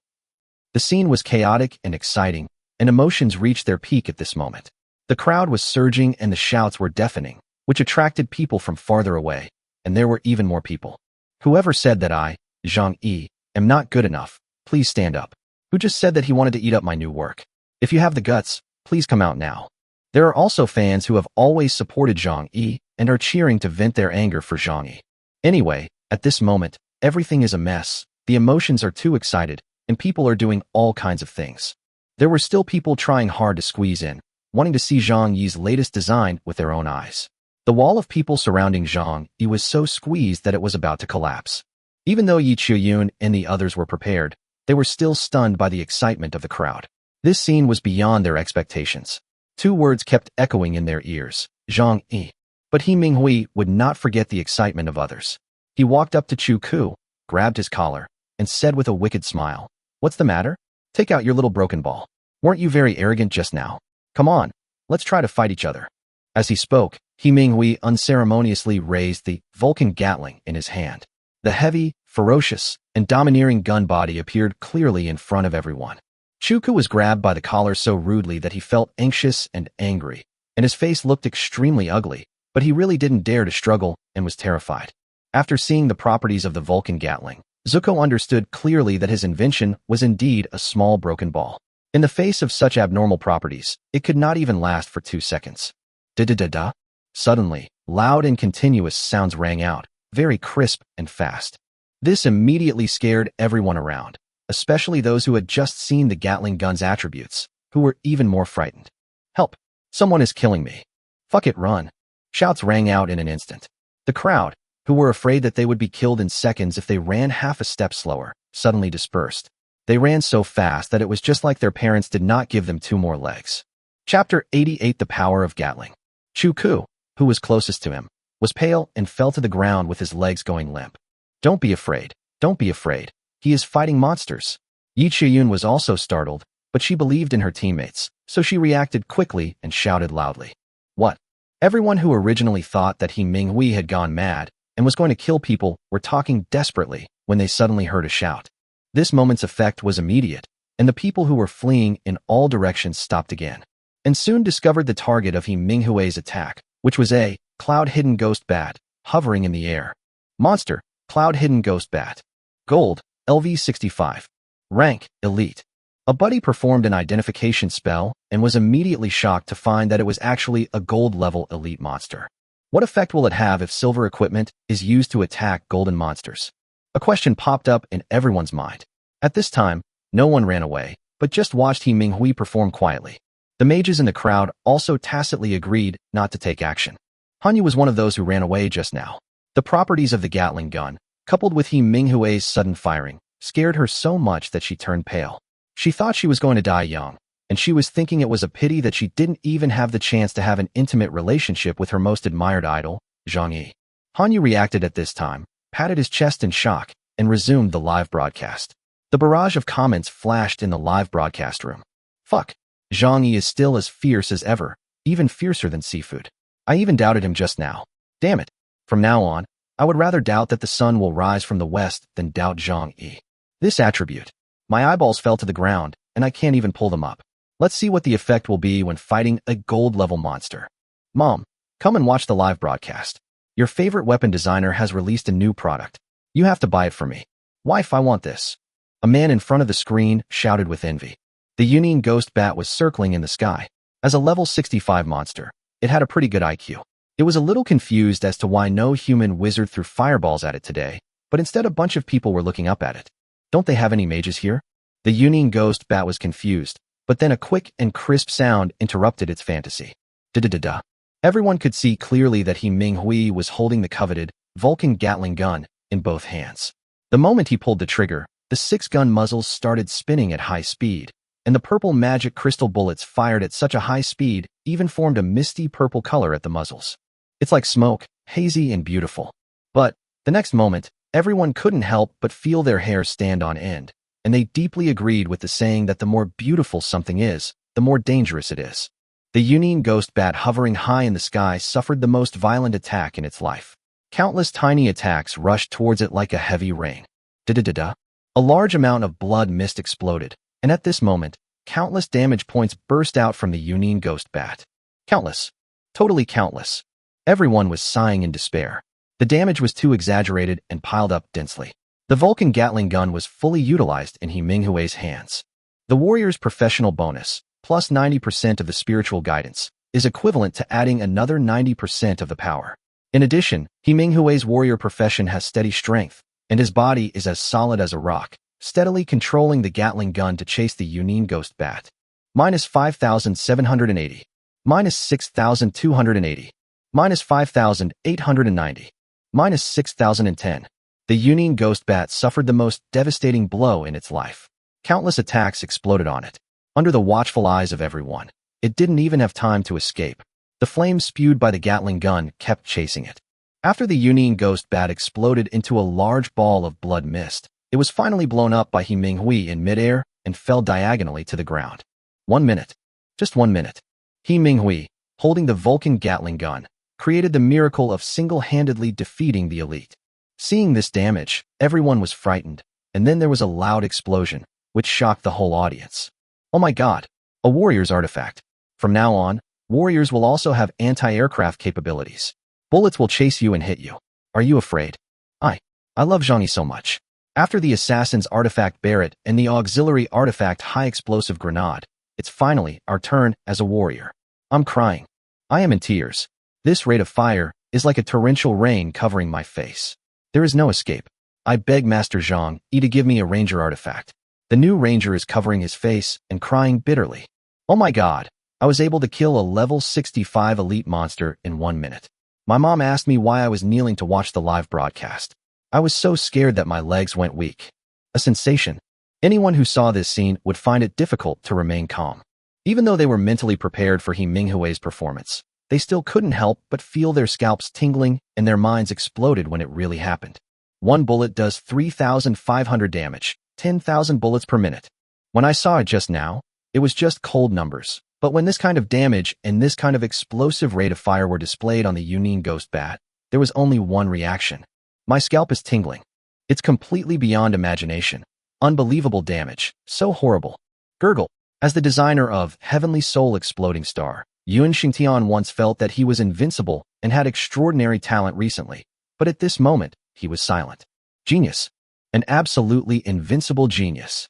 The scene was chaotic and exciting, and emotions reached their peak at this moment. The crowd was surging and the shouts were deafening, which attracted people from farther away, and there were even more people. Whoever said that I, Zhang Yi, am not good enough, please stand up. Who just said that he wanted to eat up my new work? If you have the guts, please come out now. There are also fans who have always supported Zhang Yi and are cheering to vent their anger for Zhang Yi. Anyway, at this moment, everything is a mess, the emotions are too excited, and people are doing all kinds of things. There were still people trying hard to squeeze in, wanting to see Zhang Yi's latest design with their own eyes. The wall of people surrounding Zhang Yi was so squeezed that it was about to collapse. Even though Yi Chiyun and the others were prepared, they were still stunned by the excitement of the crowd. This scene was beyond their expectations. Two words kept echoing in their ears, Zhang Yi. But He Minghui would not forget the excitement of others. He walked up to Chu Ku, grabbed his collar, and said with a wicked smile, What's the matter? Take out your little broken ball. Weren't you very arrogant just now? Come on, let's try to fight each other. As he spoke, He Minghui unceremoniously raised the Vulcan Gatling in his hand. The heavy, ferocious, and domineering gun body appeared clearly in front of everyone. Chu Ku was grabbed by the collar so rudely that he felt anxious and angry, and his face looked extremely ugly, but he really didn't dare to struggle and was terrified. After seeing the properties of the Vulcan Gatling, Zuko understood clearly that his invention was indeed a small broken ball. In the face of such abnormal properties, it could not even last for 2 seconds. Da-da-da-da. Suddenly, loud and continuous sounds rang out, very crisp and fast. This immediately scared everyone around, especially those who had just seen the Gatling gun's attributes, who were even more frightened. Help! Someone is killing me. Fuck it, run. Shouts rang out in an instant. The crowd, who were afraid that they would be killed in seconds if they ran half a step slower, suddenly dispersed. They ran so fast that it was just like their parents did not give them 2 more legs. Chapter 88 The Power of Gatling. Chu Ku, who was closest to him, was pale and fell to the ground with his legs going limp. Don't be afraid. Don't be afraid. He is fighting monsters. Yi Chiyun was also startled, but she believed in her teammates, so she reacted quickly and shouted loudly. What? Everyone who originally thought that He Minghui had gone mad and was going to kill people were talking desperately when they suddenly heard a shout. This moment's effect was immediate, and the people who were fleeing in all directions stopped again, and soon discovered the target of He Minghui's attack, which was a cloud-hidden ghost bat, hovering in the air. Monster, cloud-hidden ghost bat. Gold, LV65. Rank, Elite. A buddy performed an identification spell and was immediately shocked to find that it was actually a gold-level elite monster. What effect will it have if silver equipment is used to attack golden monsters? A question popped up in everyone's mind. At this time, no one ran away, but just watched He Minghui perform quietly. The mages in the crowd also tacitly agreed not to take action. Hanyu was one of those who ran away just now. The properties of the Gatling gun, coupled with He Minghui's sudden firing, scared her so much that she turned pale. She thought she was going to die young, and she was thinking it was a pity that she didn't even have the chance to have an intimate relationship with her most admired idol, Zhang Yi. Hanyu reacted at this time, patted his chest in shock, and resumed the live broadcast. The barrage of comments flashed in the live broadcast room. Fuck. Zhang Yi is still as fierce as ever, even fiercer than seafood. I even doubted him just now. Damn it. From now on, I would rather doubt that the sun will rise from the west than doubt Zhang Yi. This attribute. My eyeballs fell to the ground, and I can't even pull them up. Let's see what the effect will be when fighting a gold-level monster. Mom, Come and watch the live broadcast. Your favorite weapon designer has released a new product. You have to buy it for me. Wife, I want this. A man in front of the screen shouted with envy. The Union Ghost Bat was circling in the sky. As a level 65 monster, it had a pretty good IQ. It was a little confused as to why no human wizard threw fireballs at it today, but instead a bunch of people were looking up at it. Don't they have any mages here? The Union Ghost Bat was confused, but then a quick and crisp sound interrupted its fantasy. Da-da-da-da. Everyone could see clearly that He Ming Hui was holding the coveted Vulcan Gatling gun in both hands. The moment he pulled the trigger, the 6-gun muzzles started spinning at high speed, and the purple magic crystal bullets fired at such a high speed even formed a misty purple color at the muzzles. It's like smoke, hazy and beautiful. But the next moment, everyone couldn't help but feel their hair stand on end, and they deeply agreed with the saying that the more beautiful something is, the more dangerous it is. The Union Ghost Bat hovering high in the sky suffered the most violent attack in its life. Countless tiny attacks rushed towards it like a heavy rain. Da-da-da-da. A large amount of blood mist exploded, and at this moment, countless damage points burst out from the Union Ghost Bat. Countless. Totally countless. Everyone was sighing in despair. The damage was too exaggerated and piled up densely. The Vulcan Gatling gun was fully utilized in He Ming Hui's hands. The warrior's professional bonus, plus 90% of the spiritual guidance, is equivalent to adding another 90% of the power. In addition, He Ming Hui's warrior profession has steady strength, and his body is as solid as a rock, steadily controlling the Gatling gun to chase the Union Ghost Bat. Minus 5,780. Minus 6,280. Minus 5,890. Minus 6,010. The Union Ghost Bat suffered the most devastating blow in its life. Countless attacks exploded on it. Under the watchful eyes of everyone, it didn't even have time to escape. The flames spewed by the Gatling gun kept chasing it. After the Union Ghost Bat exploded into a large ball of blood mist, it was finally blown up by He Ming Hui in midair and fell diagonally to the ground. 1 minute. Just 1 minute. He Ming Hui, holding the Vulcan Gatling gun, created the miracle of single-handedly defeating the elite. Seeing this damage, everyone was frightened, and then there was a loud explosion, which shocked the whole audience. Oh my god, a warrior's artifact. From now on, warriors will also have anti-aircraft capabilities. Bullets will chase you and hit you. Are you afraid? I love Zhang Yi so much. After the assassin's artifact Barrett and the auxiliary artifact high explosive grenade, it's finally our turn as a warrior. I'm crying. I am in tears. This rate of fire is like a torrential rain covering my face. There is no escape. I beg Master Zhang Yi to give me a ranger artifact. The new ranger is covering his face and crying bitterly. Oh my god, I was able to kill a level 65 elite monster in 1 minute. My mom asked me why I was kneeling to watch the live broadcast. I was so scared that my legs went weak. A sensation. Anyone who saw this scene would find it difficult to remain calm. Even though they were mentally prepared for He Ming Hui's performance, they still couldn't help but feel their scalps tingling and their minds exploded when it really happened. 1 bullet does 3,500 damage, 10,000 bullets per minute. When I saw it just now, it was just cold numbers. But when this kind of damage and this kind of explosive rate of fire were displayed on the Union Ghost Bat, there was only one reaction. My scalp is tingling. It's completely beyond imagination. Unbelievable damage. So horrible. Gurgle. As the designer of Heavenly Soul Exploding Star, Yun Xingtian once felt that he was invincible and had extraordinary talent recently, but at this moment, he was silent. Genius. An absolutely invincible genius.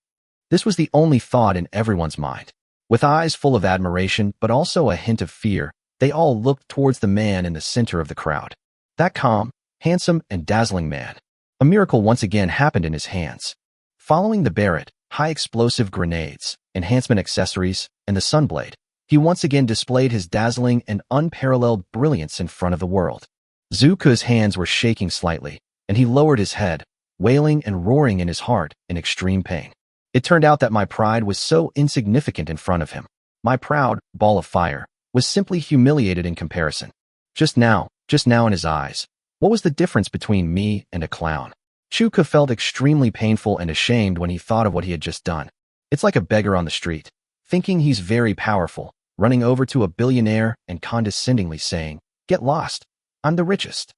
This was the only thought in everyone's mind. With eyes full of admiration but also a hint of fear, they all looked towards the man in the center of the crowd. That calm, handsome, and dazzling man. A miracle once again happened in his hands. Following the Barrett, high-explosive grenades, enhancement accessories, and the Sunblade, he once again displayed his dazzling and unparalleled brilliance in front of the world. Zhu Ke's hands were shaking slightly, and he lowered his head, wailing and roaring in his heart in extreme pain. It turned out that my pride was so insignificant in front of him. My proud ball of fire was simply humiliated in comparison. Just now in his eyes, what was the difference between me and a clown? Zhu Ke felt extremely painful and ashamed when he thought of what he had just done. It's like a beggar on the street, thinking he's very powerful, running over to a billionaire and condescendingly saying, "Get lost. I'm the richest."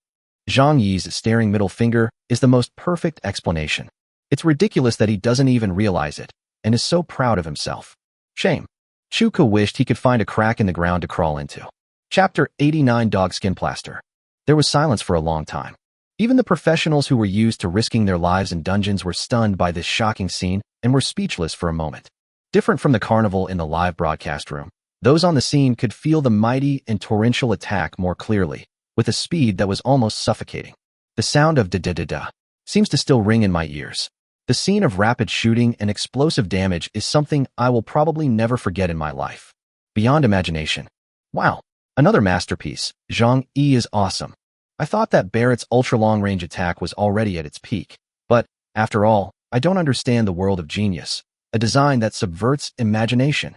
Zhang Yi's staring middle finger is the most perfect explanation. It's ridiculous that he doesn't even realize it, and is so proud of himself. Shame. Zhu Ke wished he could find a crack in the ground to crawl into. Chapter 89 Dogskin Plaster. There was silence for a long time. Even the professionals who were used to risking their lives in dungeons were stunned by this shocking scene and were speechless for a moment. Different from the carnival in the live broadcast room, those on the scene could feel the mighty and torrential attack more clearly, with a speed that was almost suffocating. The sound of da-da-da-da seems to still ring in my ears. The scene of rapid shooting and explosive damage is something I will probably never forget in my life. Beyond imagination. Wow. Another masterpiece. Zhang Yi is awesome. I thought that Barrett's ultra-long-range attack was already at its peak. But, after all, I don't understand the world of genius. A design that subverts imagination.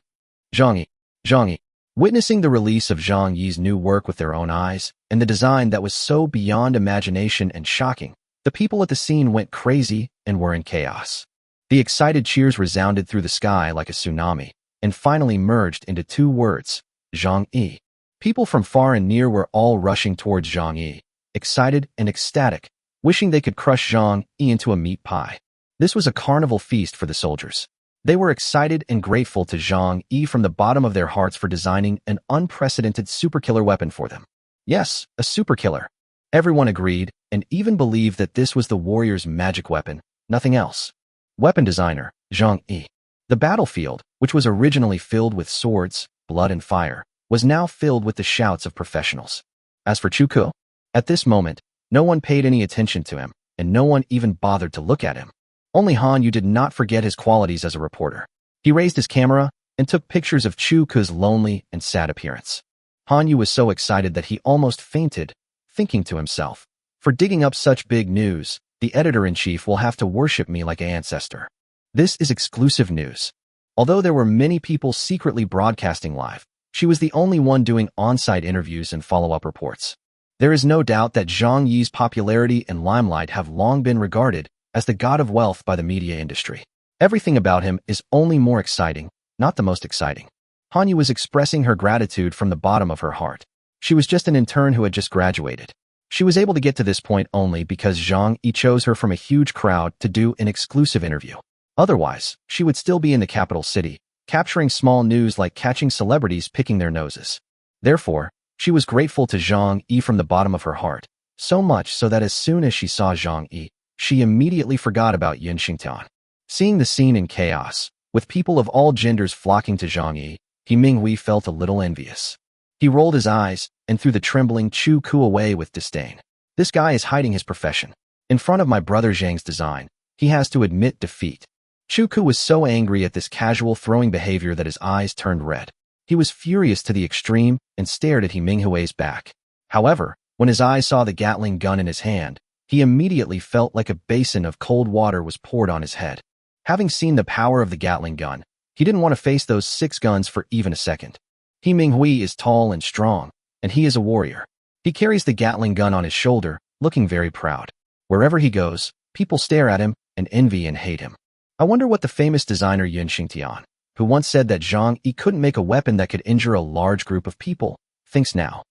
Zhang Yi. Witnessing the release of Zhang Yi's new work with their own eyes, and the design that was so beyond imagination and shocking, the people at the scene went crazy and were in chaos. The excited cheers resounded through the sky like a tsunami, and finally merged into two words, Zhang Yi. People from far and near were all rushing towards Zhang Yi, excited and ecstatic, wishing they could crush Zhang Yi into a meat pie. This was a carnival feast for the soldiers. They were excited and grateful to Zhang Yi from the bottom of their hearts for designing an unprecedented superkiller weapon for them. Yes, a superkiller. Everyone agreed, and even believed that this was the warrior's magic weapon, nothing else. Weapon designer, Zhang Yi. The battlefield, which was originally filled with swords, blood and fire, was now filled with the shouts of professionals. As for Chuku, at this moment, no one paid any attention to him, and no one even bothered to look at him. Only Han Yu did not forget his qualities as a reporter. He raised his camera and took pictures of Chuku's lonely and sad appearance. Han Yu was so excited that he almost fainted, thinking to himself, for digging up such big news, the editor-in-chief will have to worship me like an ancestor. This is exclusive news. Although there were many people secretly broadcasting live, she was the only one doing on-site interviews and follow-up reports. There is no doubt that Zhang Yi's popularity and limelight have long been regarded as the god of wealth by the media industry. Everything about him is only more exciting, not the most exciting. Han Yu was expressing her gratitude from the bottom of her heart. She was just an intern who had just graduated. She was able to get to this point only because Zhang Yi chose her from a huge crowd to do an exclusive interview. Otherwise, she would still be in the capital city, capturing small news like catching celebrities picking their noses. Therefore, she was grateful to Zhang Yi from the bottom of her heart, so much so that as soon as she saw Zhang Yi, she immediately forgot about Yun Xingtian. Seeing the scene in chaos, with people of all genders flocking to Zhang Yi, He Minghui felt a little envious. He rolled his eyes and threw the trembling Chu Ku away with disdain. This guy is hiding his profession. In front of my brother Zhang's design, he has to admit defeat. Chu Ku was so angry at this casual throwing behavior that his eyes turned red. He was furious to the extreme and stared at He Minghui's back. However, when his eyes saw the Gatling gun in his hand, he immediately felt like a basin of cold water was poured on his head. Having seen the power of the Gatling gun, he didn't want to face those 6 guns for even a second. He Minghui is tall and strong, and he is a warrior. He carries the Gatling gun on his shoulder, looking very proud. Wherever he goes, people stare at him and envy and hate him. I wonder what the famous designer Yun Xingtian, who once said that Zhang Yi couldn't make a weapon that could injure a large group of people, thinks now.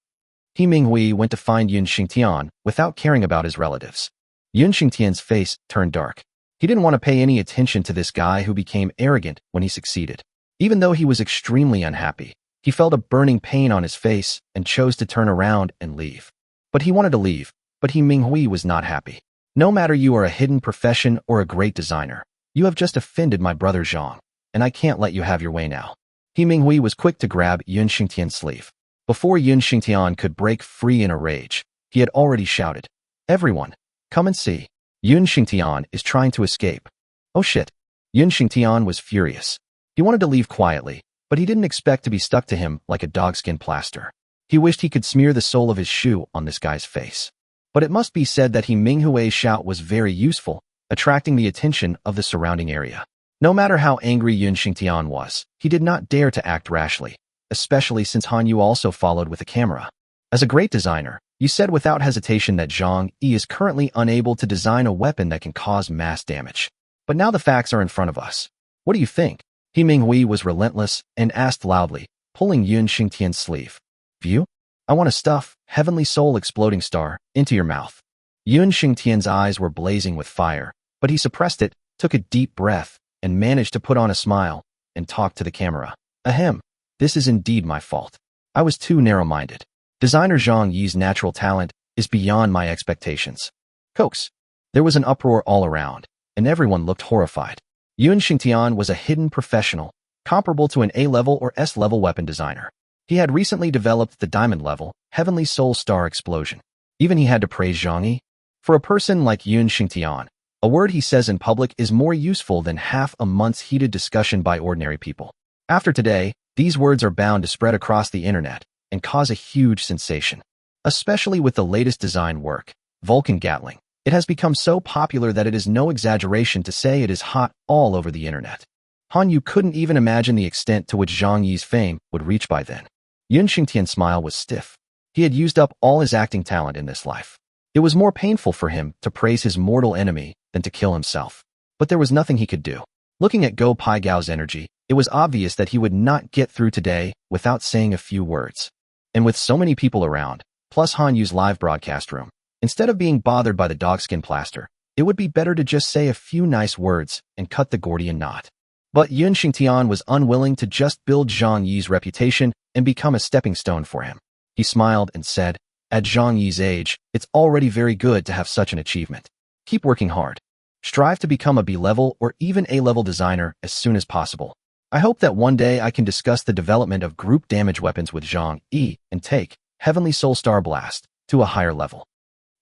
He Minghui went to find Yun Xingtian without caring about his relatives. Yun Xingtian's face turned dark. He didn't want to pay any attention to this guy who became arrogant when he succeeded. Even though he was extremely unhappy, he felt a burning pain on his face and chose to turn around and leave. But he wanted to leave, but He Minghui was not happy. No matter you are a hidden profession or a great designer, you have just offended my brother Zhang, and I can't let you have your way now. He Minghui was quick to grab Yun Xingtian's sleeve. Before Yun Xingtian could break free in a rage, he had already shouted, "Everyone, come and see. Yun Xingtian is trying to escape." Oh shit. Yun Xingtian was furious. He wanted to leave quietly, but he didn't expect to be stuck to him like a dogskin plaster. He wished he could smear the sole of his shoe on this guy's face. But it must be said that He Minghui's shout was very useful, attracting the attention of the surrounding area. No matter how angry Yun Xingtian was, he did not dare to act rashly, especially since Han Yu also followed with a camera. As a great designer, you said without hesitation that Zhang Yi is currently unable to design a weapon that can cause mass damage. But now the facts are in front of us. What do you think? He Minghui was relentless and asked loudly, pulling Yun Xingtian's sleeve. "View? I want to stuff Heavenly Soul Exploding Star into your mouth." Yun Xingtian's eyes were blazing with fire, but he suppressed it, took a deep breath, and managed to put on a smile and talk to the camera. "Ahem. This is indeed my fault. I was too narrow-minded. Designer Zhang Yi's natural talent is beyond my expectations. Cokes. There was an uproar all around, and everyone looked horrified. Yun Xingtian was a hidden professional, comparable to an A-level or S-level weapon designer. He had recently developed the diamond-level, Heavenly Soul Star Explosion. Even he had to praise Zhang Yi. For a person like Yun Xingtian, a word he says in public is more useful than half a month's heated discussion by ordinary people. After today, these words are bound to spread across the internet and cause a huge sensation. Especially with the latest design work, Vulcan Gatling. It has become so popular that it is no exaggeration to say it is hot all over the internet. Han Yu couldn't even imagine the extent to which Zhang Yi's fame would reach by then. Yun Xingtian's smile was stiff. He had used up all his acting talent in this life. It was more painful for him to praise his mortal enemy than to kill himself. But there was nothing he could do. Looking at Go Pai Gao's energy, it was obvious that he would not get through today without saying a few words. And with so many people around, plus Han Yu's live broadcast room, instead of being bothered by the dogskin plaster, it would be better to just say a few nice words and cut the Gordian knot. But Yun Xingtian was unwilling to just build Zhang Yi's reputation and become a stepping stone for him. He smiled and said, "At Zhang Yi's age, it's already very good to have such an achievement. Keep working hard. Strive to become a B-level or even A-level designer as soon as possible. I hope that one day I can discuss the development of group damage weapons with Zhang Yi and take Heavenly Soul Star Blast to a higher level."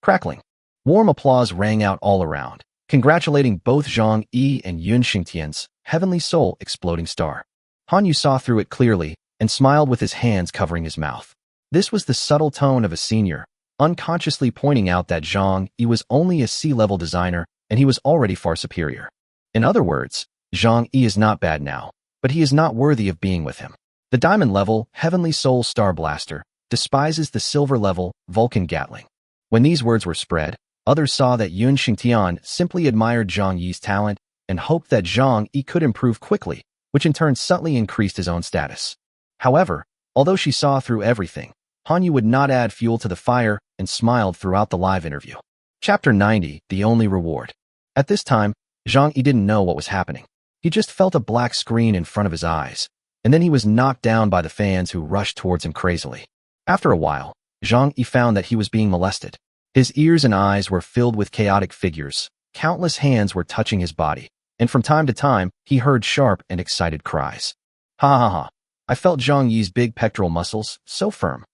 Crackling. Warm applause rang out all around, congratulating both Zhang Yi and Yun Xingtian's Heavenly Soul Exploding Star. Han Yu saw through it clearly and smiled with his hands covering his mouth. This was the subtle tone of a senior, unconsciously pointing out that Zhang Yi was only a C-level designer and he was already far superior. In other words, Zhang Yi is not bad now, but he is not worthy of being with him. The diamond-level Heavenly Soul Star Blaster despises the silver-level Vulcan Gatling. When these words were spread, others saw that Yun Xingtian simply admired Zhang Yi's talent and hoped that Zhang Yi could improve quickly, which in turn subtly increased his own status. However, although she saw through everything, Han Yu would not add fuel to the fire and smiled throughout the live interview. Chapter 90, The Only Reward. At this time, Zhang Yi didn't know what was happening. He just felt a black screen in front of his eyes, and then he was knocked down by the fans who rushed towards him crazily. After a while, Zhang Yi found that he was being molested. His ears and eyes were filled with chaotic figures, countless hands were touching his body, and from time to time, he heard sharp and excited cries. Ha ha ha. I felt Zhang Yi's big pectoral muscles, so firm.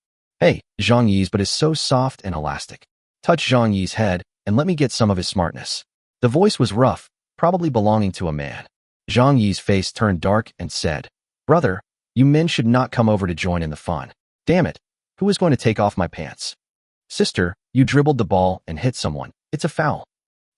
Hey, Zhang Yi's but is so soft and elastic. Touch Zhang Yi's head, and let me get some of his smartness. The voice was rough, probably belonging to a man. Zhang Yi's face turned dark and said, "Brother, you men should not come over to join in the fun. Damn it, who is going to take off my pants? Sister, you dribbled the ball and hit someone. It's a foul.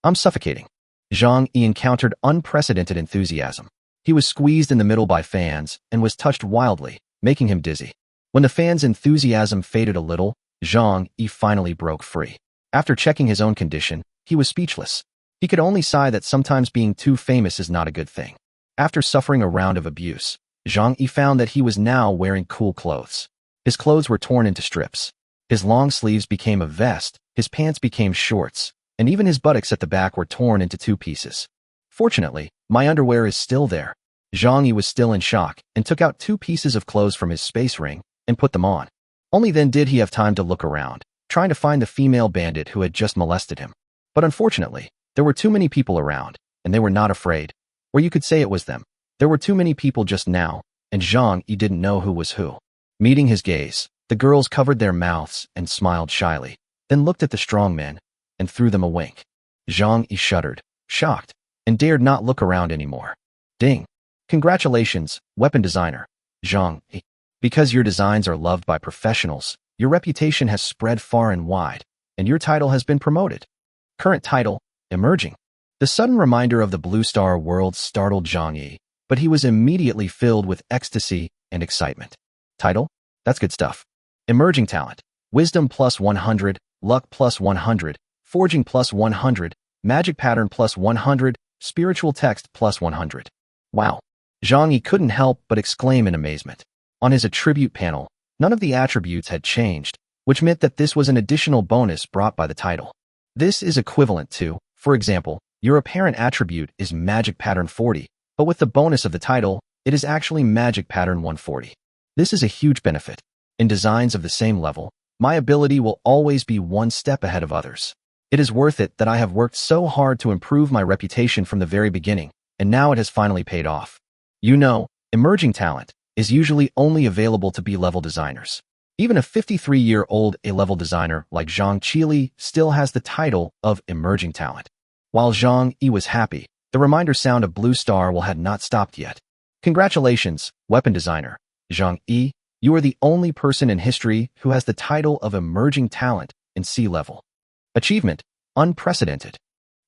I'm suffocating." Zhang Yi encountered unprecedented enthusiasm. He was squeezed in the middle by fans and was touched wildly, making him dizzy. When the fans' enthusiasm faded a little, Zhang Yi finally broke free. After checking his own condition, he was speechless. He could only sigh that sometimes being too famous is not a good thing. After suffering a round of abuse, Zhang Yi found that he was now wearing cool clothes. His clothes were torn into strips. His long sleeves became a vest, his pants became shorts, and even his buttocks at the back were torn into two pieces. Fortunately, my underwear is still there. Zhang Yi was still in shock and took out two pieces of clothes from his space ring and put them on. Only then did he have time to look around, trying to find the female bandit who had just molested him. But unfortunately, there were too many people around, and they were not afraid. Or you could say it was them. There were too many people just now, and Zhang Yi didn't know who was who. Meeting his gaze, the girls covered their mouths and smiled shyly, then looked at the strong men and threw them a wink. Zhang Yi shuddered, shocked, and dared not look around anymore. Ding. Congratulations, weapon designer, Zhang Yi. Because your designs are loved by professionals, your reputation has spread far and wide, and your title has been promoted. Current title, Emerging. The sudden reminder of the Blue Star world startled Zhang Yi, but he was immediately filled with ecstasy and excitement. Title? That's good stuff. Emerging talent. Wisdom plus 100, luck plus 100, forging plus 100, magic pattern plus 100, spiritual text plus 100. Wow. Zhang Yi couldn't help but exclaim in amazement. On his attribute panel, none of the attributes had changed, which meant that this was an additional bonus brought by the title. This is equivalent to, for example, your apparent attribute is magic pattern 40, but with the bonus of the title, it is actually magic pattern 140. This is a huge benefit. In designs of the same level, my ability will always be one step ahead of others. It is worth it that I have worked so hard to improve my reputation from the very beginning, and now it has finally paid off. You know, emerging talent is usually only available to B-level designers. Even a 53-year-old A-level designer like Zhang Yi still has the title of emerging talent. While Zhang Yi was happy, the reminder sound of Blue Star will had not stopped yet. Congratulations, weapon designer. Zhang Yi, you are the only person in history who has the title of emerging talent in C-level. Achievement, unprecedented.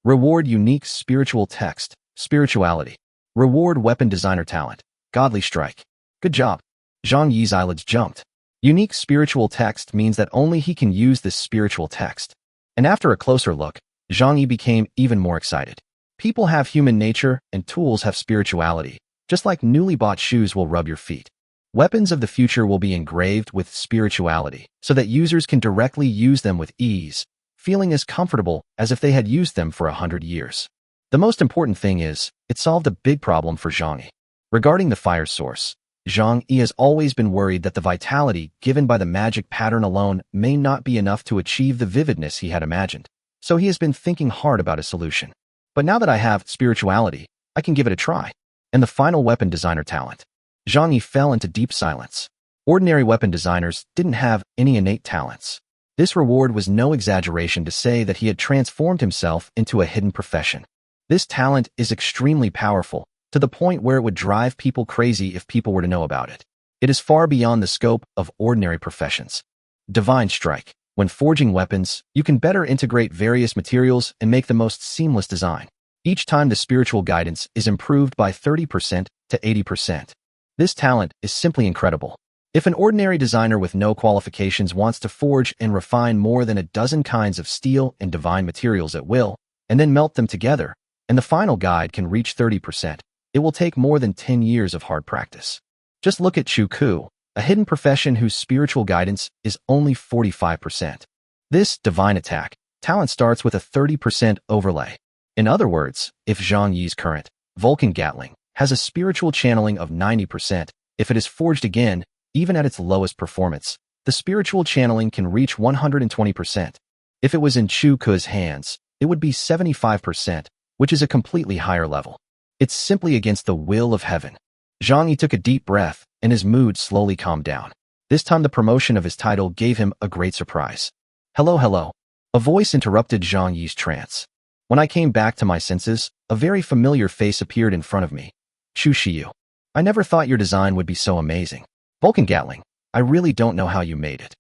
Reward unique spiritual text, spirituality. Reward weapon designer talent, godly strike. Good job. Zhang Yi's eyelids jumped. Unique spiritual text means that only he can use this spiritual text. And after a closer look, Zhang Yi became even more excited. People have human nature and tools have spirituality, just like newly bought shoes will rub your feet. Weapons of the future will be engraved with spirituality so that users can directly use them with ease, feeling as comfortable as if they had used them for 100 years. The most important thing is, it solved a big problem for Zhang Yi. Regarding the fire source, Zhang Yi has always been worried that the vitality given by the magic pattern alone may not be enough to achieve the vividness he had imagined, so he has been thinking hard about a solution. But now that I have spirituality, I can give it a try. And the final weapon designer talent. Zhang Yi fell into deep silence. Ordinary weapon designers didn't have any innate talents. This reward was no exaggeration to say that he had transformed himself into a hidden profession. This talent is extremely powerful, to the point where it would drive people crazy if people were to know about it. It is far beyond the scope of ordinary professions. Divine strike. When forging weapons, you can better integrate various materials and make the most seamless design. Each time the spiritual guidance is improved by 30% to 80%. This talent is simply incredible. If an ordinary designer with no qualifications wants to forge and refine more than a dozen kinds of steel and divine materials at will, and then melt them together, and the final guide can reach 30%, it will take more than 10 years of hard practice. Just look at Chu Ku, a hidden profession whose spiritual guidance is only 45%. This divine attack talent starts with a 30% overlay. In other words, if Zhang Yi's current Vulcan Gatling has a spiritual channeling of 90%, if it is forged again, even at its lowest performance, the spiritual channeling can reach 120%. If it was in Chu Ku's hands, it would be 75%, which is a completely higher level. It's simply against the will of heaven. Zhang Yi took a deep breath, and his mood slowly calmed down. This time the promotion of his title gave him a great surprise. Hello. A voice interrupted Zhang Yi's trance. When I came back to my senses, a very familiar face appeared in front of me. Chu Shiyu. I never thought your design would be so amazing. Vulcan Gatling, I really don't know how you made it.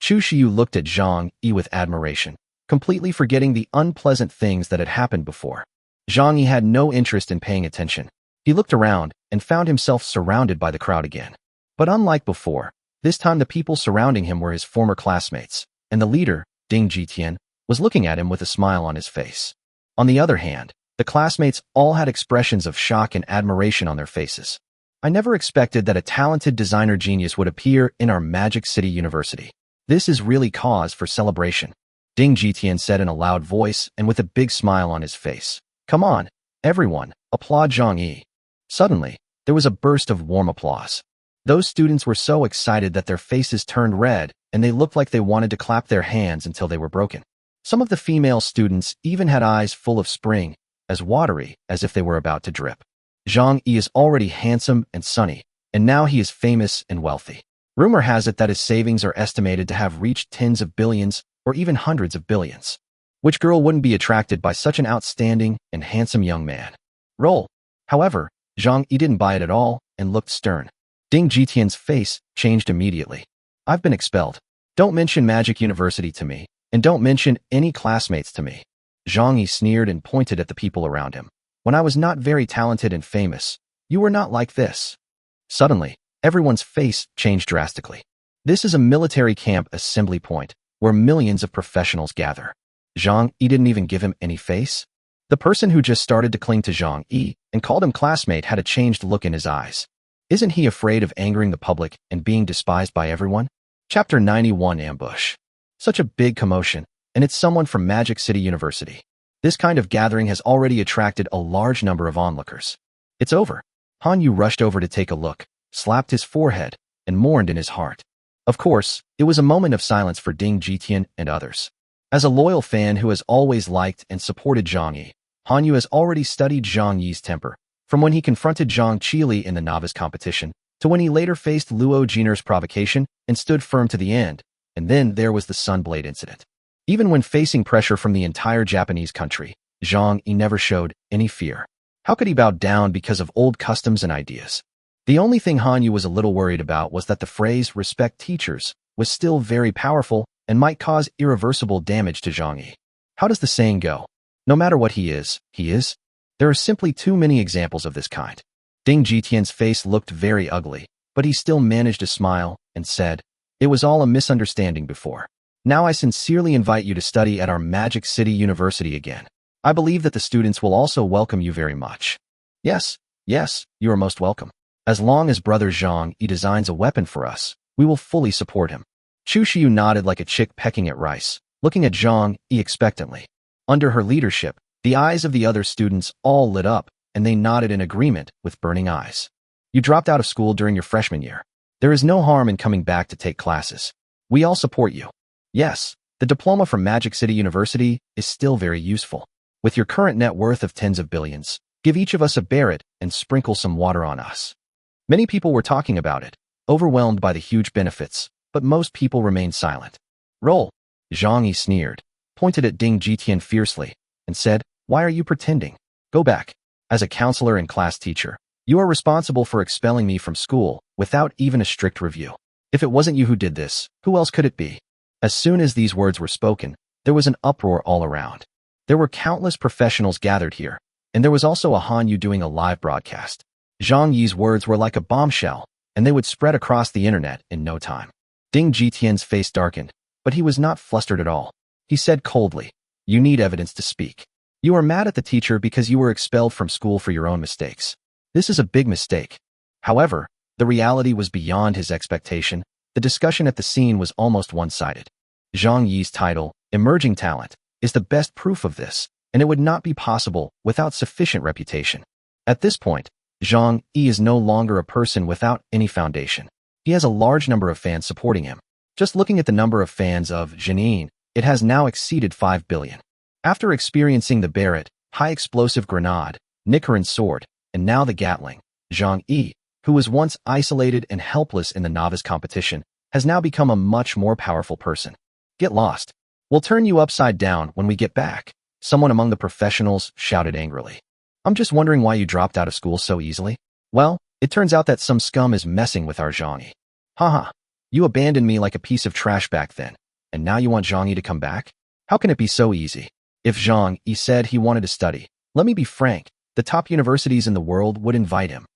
Chu Shiyu looked at Zhang Yi with admiration, completely forgetting the unpleasant things that had happened before. Zhang Yi had no interest in paying attention. He looked around and found himself surrounded by the crowd again. But unlike before, this time the people surrounding him were his former classmates, and the leader, Ding Jitian, was looking at him with a smile on his face. On the other hand, the classmates all had expressions of shock and admiration on their faces. I never expected that a talented designer genius would appear in our Magic City University. This is really cause for celebration. Ding Jitian said in a loud voice and with a big smile on his face. Come on, everyone, applaud Zhang Yi. Suddenly, there was a burst of warm applause. Those students were so excited that their faces turned red and they looked like they wanted to clap their hands until they were broken. Some of the female students even had eyes full of spring, as watery as if they were about to drip. Zhang Yi is already handsome and sunny, and now he is famous and wealthy. Rumor has it that his savings are estimated to have reached tens of billions or even hundreds of billions. Which girl wouldn't be attracted by such an outstanding and handsome young man? Roll. However, Zhang Yi didn't buy it at all and looked stern. Ding Jitian's face changed immediately. I've been expelled. Don't mention Magic University to me, and don't mention any classmates to me. Zhang Yi sneered and pointed at the people around him. When I was not very talented and famous, you were not like this. Suddenly, everyone's face changed drastically. This is a military camp assembly point, where millions of professionals gather. Zhang Yi didn't even give him any face? The person who just started to cling to Zhang Yi and called him classmate had a changed look in his eyes. Isn't he afraid of angering the public and being despised by everyone? Chapter 91 Ambush. Such a big commotion, and it's someone from Magic City University. This kind of gathering has already attracted a large number of onlookers. It's over. Han Yu rushed over to take a look, slapped his forehead, and mourned in his heart. Of course, it was a moment of silence for Ding Jitian and others. As a loyal fan who has always liked and supported Zhang Yi, Han Yu has already studied Zhang Yi's temper, from when he confronted Zhang Qili in the novice competition, to when he later faced Luo Jiner's provocation and stood firm to the end, and then there was the Sunblade incident. Even when facing pressure from the entire Japanese country, Zhang Yi never showed any fear. How could he bow down because of old customs and ideas? The only thing Han Yu was a little worried about was that the phrase respect teachers was still very powerful and might cause irreversible damage to Zhang Yi. How does the saying go? No matter what he is, he is? There are simply too many examples of this kind. Ding Jitian's face looked very ugly, but he still managed to smile and said, "It was all a misunderstanding before. Now I sincerely invite you to study at our Magic City University again. I believe that the students will also welcome you very much." Yes, you are most welcome. As long as Brother Zhang Yi designs a weapon for us, we will fully support him. Chu Xiu nodded like a chick pecking at rice, looking at Zhang Yi expectantly. Under her leadership, the eyes of the other students all lit up, and they nodded in agreement with burning eyes. You dropped out of school during your freshman year. There is no harm in coming back to take classes. We all support you. Yes, the diploma from Magic City University is still very useful. With your current net worth of tens of billions, give each of us a Barrett and sprinkle some water on us. Many people were talking about it, overwhelmed by the huge benefits, but most people remained silent. Roll. Zhang Yi sneered, pointed at Ding Jitian fiercely, and said, "Why are you pretending? Go back. As a counselor and class teacher, you are responsible for expelling me from school without even a strict review. If it wasn't you who did this, who else could it be?" As soon as these words were spoken, there was an uproar all around. There were countless professionals gathered here, and there was also a Han Yu doing a live broadcast. Zhang Yi's words were like a bombshell, and they would spread across the internet in no time. Ding Jitian's face darkened, but he was not flustered at all. He said coldly, "You need evidence to speak. You are mad at the teacher because you were expelled from school for your own mistakes. This is a big mistake." However, the reality was beyond his expectation. The discussion at the scene was almost one-sided. Zhang Yi's title, Emerging Talent, is the best proof of this, and it would not be possible without sufficient reputation. At this point, Zhang Yi is no longer a person without any foundation. He has a large number of fans supporting him. Just looking at the number of fans of Zhenin, it has now exceeded 5 billion. After experiencing the Barrett, high-explosive grenade, Nichiren sword, and now the Gatling, Zhang Yi, who was once isolated and helpless in the novice competition, has now become a much more powerful person. Get lost. We'll turn you upside down when we get back, someone among the professionals shouted angrily. I'm just wondering why you dropped out of school so easily. Well, it turns out that some scum is messing with our Zhang Yi. Haha, you abandoned me like a piece of trash back then, and now you want Zhang Yi to come back? How can it be so easy? If Zhang Yi said he wanted to study, let me be frank, the top universities in the world would invite him.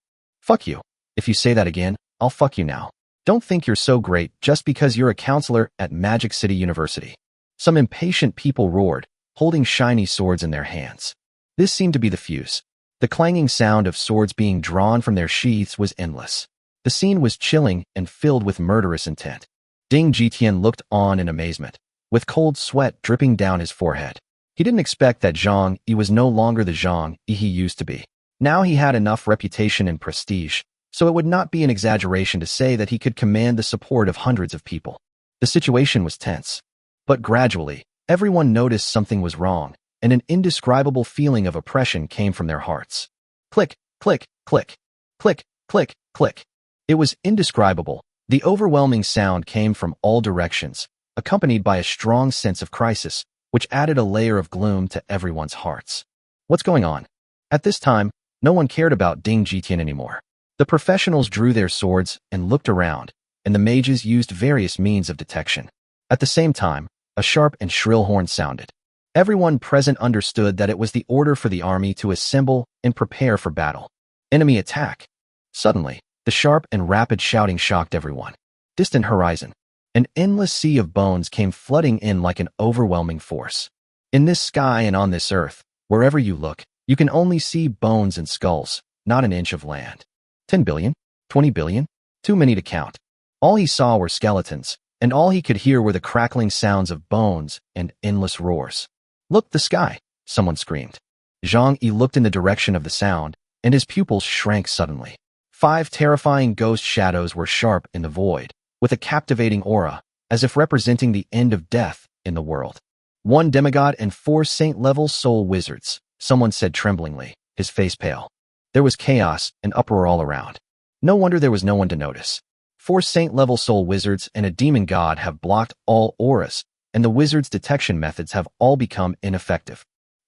Fuck you. If you say that again, I'll fuck you now. Don't think you're so great just because you're a counselor at Magic City University. Some impatient people roared, holding shiny swords in their hands. This seemed to be the fuse. The clanging sound of swords being drawn from their sheaths was endless. The scene was chilling and filled with murderous intent. Ding Jitian looked on in amazement, with cold sweat dripping down his forehead. He didn't expect that Zhang Yi was no longer the Zhang Yi he used to be. Now he had enough reputation and prestige, so it would not be an exaggeration to say that he could command the support of hundreds of people. The situation was tense. But gradually, everyone noticed something was wrong, and an indescribable feeling of oppression came from their hearts. Click, click, click, click, click, click. It was indescribable. The overwhelming sound came from all directions, accompanied by a strong sense of crisis, which added a layer of gloom to everyone's hearts. What's going on? At this time, no one cared about Ding Jitian anymore. The professionals drew their swords and looked around, and the mages used various means of detection. At the same time, a sharp and shrill horn sounded. Everyone present understood that it was the order for the army to assemble and prepare for battle. Enemy attack. Suddenly, the sharp and rapid shouting shocked everyone. Distant horizon. An endless sea of bones came flooding in like an overwhelming force. In this sky and on this earth, wherever you look, you can only see bones and skulls, not an inch of land. 10 billion? 20 billion? Too many to count. All he saw were skeletons, and all he could hear were the crackling sounds of bones and endless roars. Look, the sky, someone screamed. Zhang Yi looked in the direction of the sound, and his pupils shrank suddenly. 5 terrifying ghost shadows were sharp in the void, with a captivating aura, as if representing the end of death in the world. 1 demigod and 4 saint-level soul wizards, someone said tremblingly, his face pale. There was chaos and uproar all around. No wonder there was no one to notice. 4 saint-level soul wizards and a demon god have blocked all auras, and the wizards' detection methods have all become ineffective.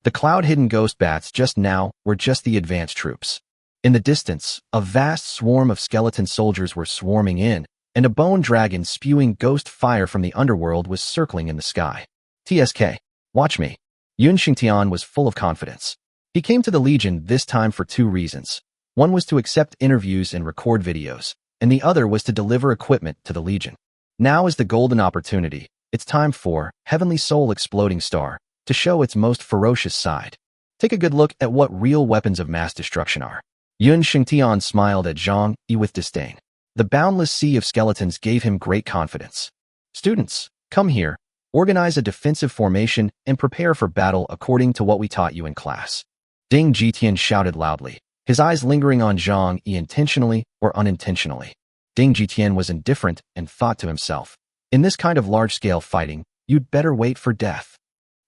The cloud-hidden ghost bats just now were just the advanced troops. In the distance, a vast swarm of skeleton soldiers were swarming in, and a bone dragon spewing ghost fire from the underworld was circling in the sky. TSK, watch me. Yun Xingtian was full of confidence. He came to the Legion this time for 2 reasons. One was to accept interviews and record videos, and the other was to deliver equipment to the Legion. Now is the golden opportunity. It's time for Heavenly Soul Exploding Star to show its most ferocious side. Take a good look at what real weapons of mass destruction are. Yun Xingtian smiled at Zhang Yi with disdain. The boundless sea of skeletons gave him great confidence. Students, come here, organize a defensive formation, and prepare for battle according to what we taught you in class. Ding Jitian shouted loudly, his eyes lingering on Zhang Yi intentionally or unintentionally. Ding Jitian was indifferent and thought to himself, in this kind of large-scale fighting, you'd better wait for death.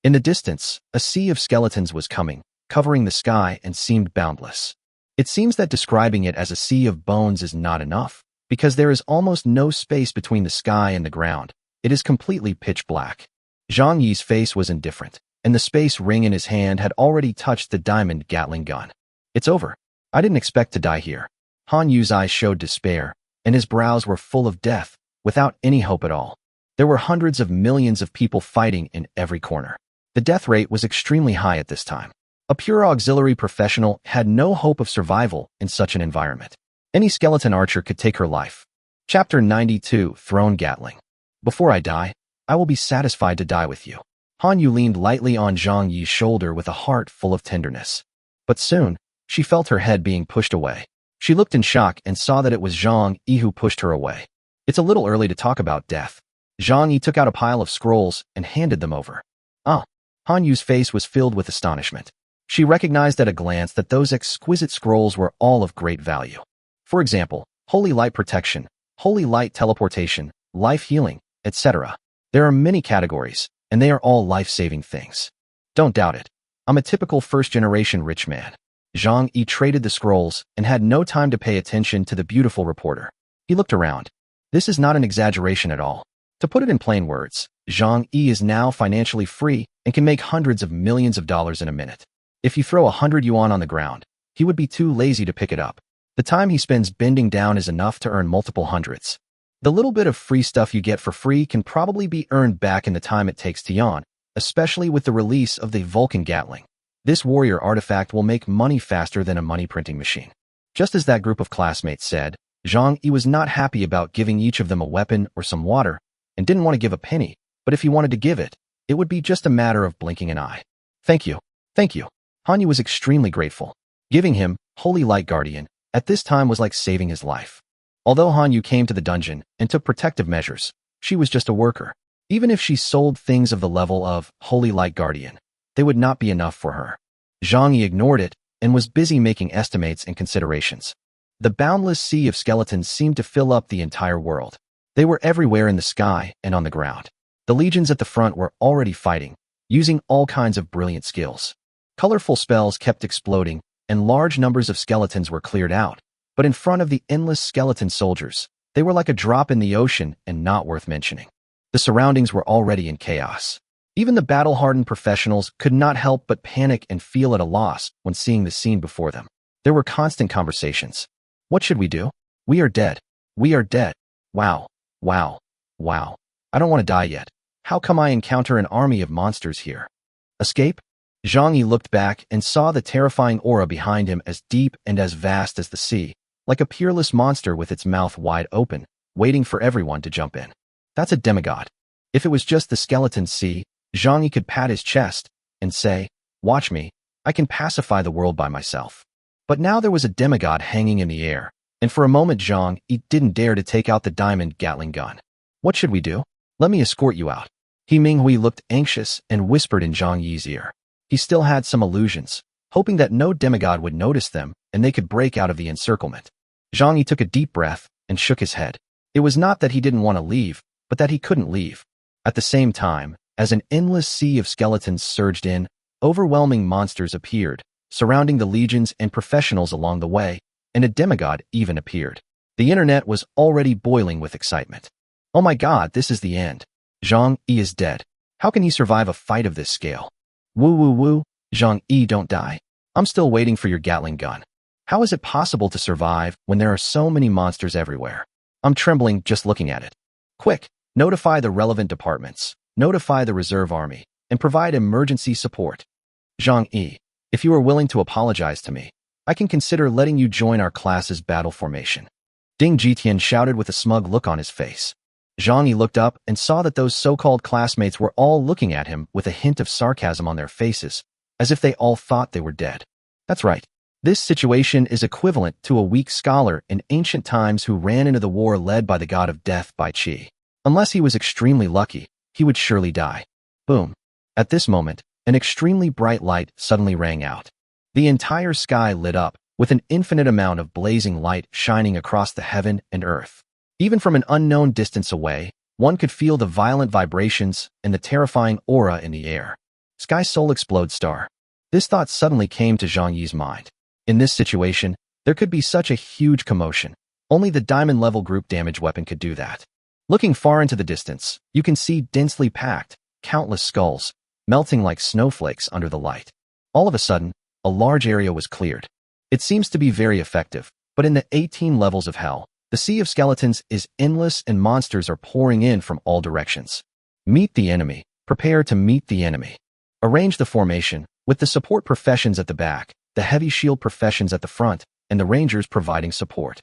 In the distance, a sea of skeletons was coming, covering the sky and seemed boundless. It seems that describing it as a sea of bones is not enough, because there is almost no space between the sky and the ground. It is completely pitch black. Zhang Yi's face was indifferent, and the space ring in his hand had already touched the diamond Gatling gun. It's over. I didn't expect to die here. Han Yu's eyes showed despair, and his brows were full of death, without any hope at all. There were hundreds of millions of people fighting in every corner. The death rate was extremely high at this time. A pure auxiliary professional had no hope of survival in such an environment. Any skeleton archer could take her life. Chapter 92, Throne Gatling. Before I die, I will be satisfied to die with you. Han Yu leaned lightly on Zhang Yi's shoulder with a heart full of tenderness. But soon, she felt her head being pushed away. She looked in shock and saw that it was Zhang Yi who pushed her away. It's a little early to talk about death. Zhang Yi took out a pile of scrolls and handed them over. Ah! Han Yu's face was filled with astonishment. She recognized at a glance that those exquisite scrolls were all of great value. For example, Holy Light Protection, Holy Light Teleportation, Life Healing, etc. There are many categories, and they are all life-saving things. Don't doubt it. I'm a typical first-generation rich man. Zhang Yi traded the scrolls and had no time to pay attention to the beautiful reporter. He looked around. This is not an exaggeration at all. To put it in plain words, Zhang Yi is now financially free and can make hundreds of millions of dollars in a minute. If you throw 100 yuan on the ground, he would be too lazy to pick it up. The time he spends bending down is enough to earn multiple hundreds. The little bit of free stuff you get for free can probably be earned back in the time it takes to yawn, especially with the release of the Vulcan Gatling. This warrior artifact will make money faster than a money printing machine. Just as that group of classmates said, Zhang Yi was not happy about giving each of them a weapon or some water, and didn't want to give a penny, but if he wanted to give it, it would be just a matter of blinking an eye. Thank you. Thank you. Han Yu was extremely grateful. Giving him Holy Light Guardian at this time was like saving his life. Although Han Yu came to the dungeon and took protective measures, she was just a worker. Even if she sold things of the level of Holy Light Guardian, they would not be enough for her. Zhang Yi ignored it and was busy making estimates and considerations. The boundless sea of skeletons seemed to fill up the entire world. They were everywhere in the sky and on the ground. The legions at the front were already fighting, using all kinds of brilliant skills. Colorful spells kept exploding, and large numbers of skeletons were cleared out. But in front of the endless skeleton soldiers, they were like a drop in the ocean and not worth mentioning. The surroundings were already in chaos. Even the battle-hardened professionals could not help but panic and feel at a loss when seeing the scene before them. There were constant conversations. What should we do? We are dead. We are dead. Wow. Wow. Wow. I don't want to die yet. How come I encounter an army of monsters here? Escape? Zhang Yi looked back and saw the terrifying aura behind him as deep and as vast as the sea, like a peerless monster with its mouth wide open, waiting for everyone to jump in. That's a demigod. If it was just the skeleton sea, Zhang Yi could pat his chest and say, watch me, I can pacify the world by myself. But now there was a demigod hanging in the air, and for a moment Zhang Yi didn't dare to take out the diamond Gatling gun. What should we do? Let me escort you out. He Minghui looked anxious and whispered in Zhang Yi's ear. He still had some illusions, hoping that no demigod would notice them and they could break out of the encirclement. Zhang Yi took a deep breath and shook his head. It was not that he didn't want to leave, but that he couldn't leave. At the same time, as an endless sea of skeletons surged in, overwhelming monsters appeared, surrounding the legions and professionals along the way, and a demigod even appeared. The internet was already boiling with excitement. Oh my god, this is the end. Zhang Yi is dead. How can he survive a fight of this scale? Woo woo woo, Zhang Yi, don't die. I'm still waiting for your Gatling gun. How is it possible to survive when there are so many monsters everywhere? I'm trembling just looking at it. Quick, notify the relevant departments, notify the reserve army, and provide emergency support. Zhang Yi, if you are willing to apologize to me, I can consider letting you join our class's battle formation. Ding Jitian shouted with a smug look on his face. Zhang Yi looked up and saw that those so-called classmates were all looking at him with a hint of sarcasm on their faces, as if they all thought they were dead. That's right. This situation is equivalent to a weak scholar in ancient times who ran into the war led by the god of death by Qi. Unless he was extremely lucky, he would surely die. Boom. At this moment, an extremely bright light suddenly rang out. The entire sky lit up, with an infinite amount of blazing light shining across the heaven and earth. Even from an unknown distance away, one could feel the violent vibrations and the terrifying aura in the air. Sky Soul Explode Star. This thought suddenly came to Zhang Yi's mind. In this situation, there could be such a huge commotion. Only the diamond-level group damage weapon could do that. Looking far into the distance, you can see densely packed, countless skulls, melting like snowflakes under the light. All of a sudden, a large area was cleared. It seems to be very effective, but in the 18 levels of hell, the sea of skeletons is endless and monsters are pouring in from all directions. Meet the enemy. Prepare to meet the enemy. Arrange the formation, with the support professions at the back, the heavy shield professions at the front, and the rangers providing support.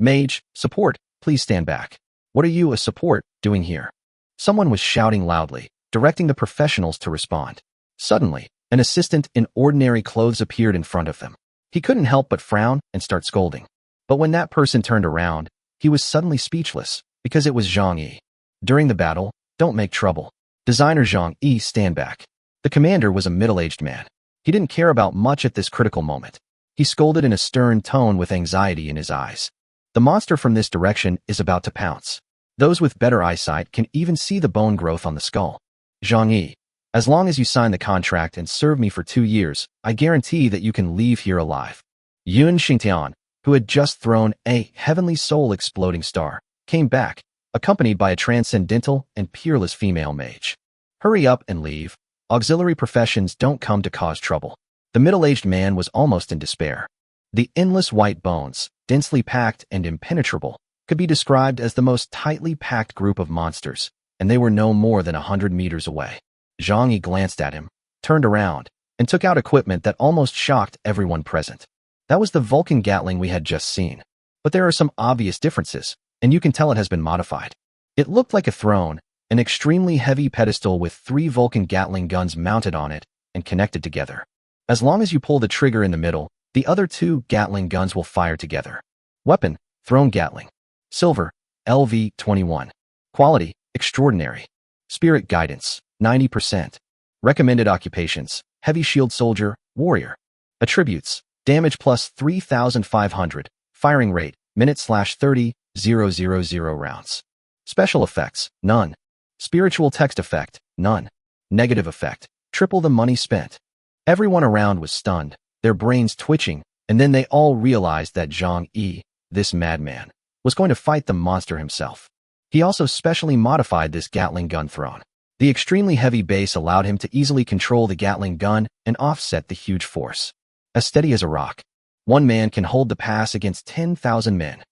Mage, support, please stand back. What are you, a support, doing here? Someone was shouting loudly, directing the professionals to respond. Suddenly, an assistant in ordinary clothes appeared in front of them. He couldn't help but frown and start scolding. But when that person turned around, he was suddenly speechless, because it was Zhang Yi. During the battle, don't make trouble. Designer Zhang Yi, stand back. The commander was a middle-aged man. He didn't care about much at this critical moment. He scolded in a stern tone with anxiety in his eyes. The monster from this direction is about to pounce. Those with better eyesight can even see the bone growth on the skull. Zhang Yi, as long as you sign the contract and serve me for 2 years, I guarantee that you can leave here alive. Yun Xingtian, who had just thrown a heavenly soul exploding star, came back, accompanied by a transcendental and peerless female mage. Hurry up and leave. Auxiliary professions don't come to cause trouble. The middle-aged man was almost in despair. The endless white bones, densely packed and impenetrable, could be described as the most tightly packed group of monsters, and they were no more than 100 meters away. Zhang Yi glanced at him, turned around, and took out equipment that almost shocked everyone present. That was the Vulcan Gatling we had just seen. But there are some obvious differences, and you can tell it has been modified. It looked like a throne, an extremely heavy pedestal with 3 Vulcan Gatling guns mounted on it and connected together. As long as you pull the trigger in the middle, the other 2 Gatling guns will fire together. Weapon, Throne Gatling. Silver, LV-21. Quality, extraordinary. Spirit Guidance, 90%. Recommended occupations, Heavy Shield Soldier, Warrior. Attributes, damage plus 3,500, firing rate, minute/30, 000 rounds. Special effects, none. Spiritual text effect, none. Negative effect, triple the money spent. Everyone around was stunned, their brains twitching, and then they all realized that Zhang Yi, this madman, was going to fight the monster himself. He also specially modified this Gatling gun throne. The extremely heavy base allowed him to easily control the Gatling gun and offset the huge force. As steady as a rock, one man can hold the pass against 10,000 men.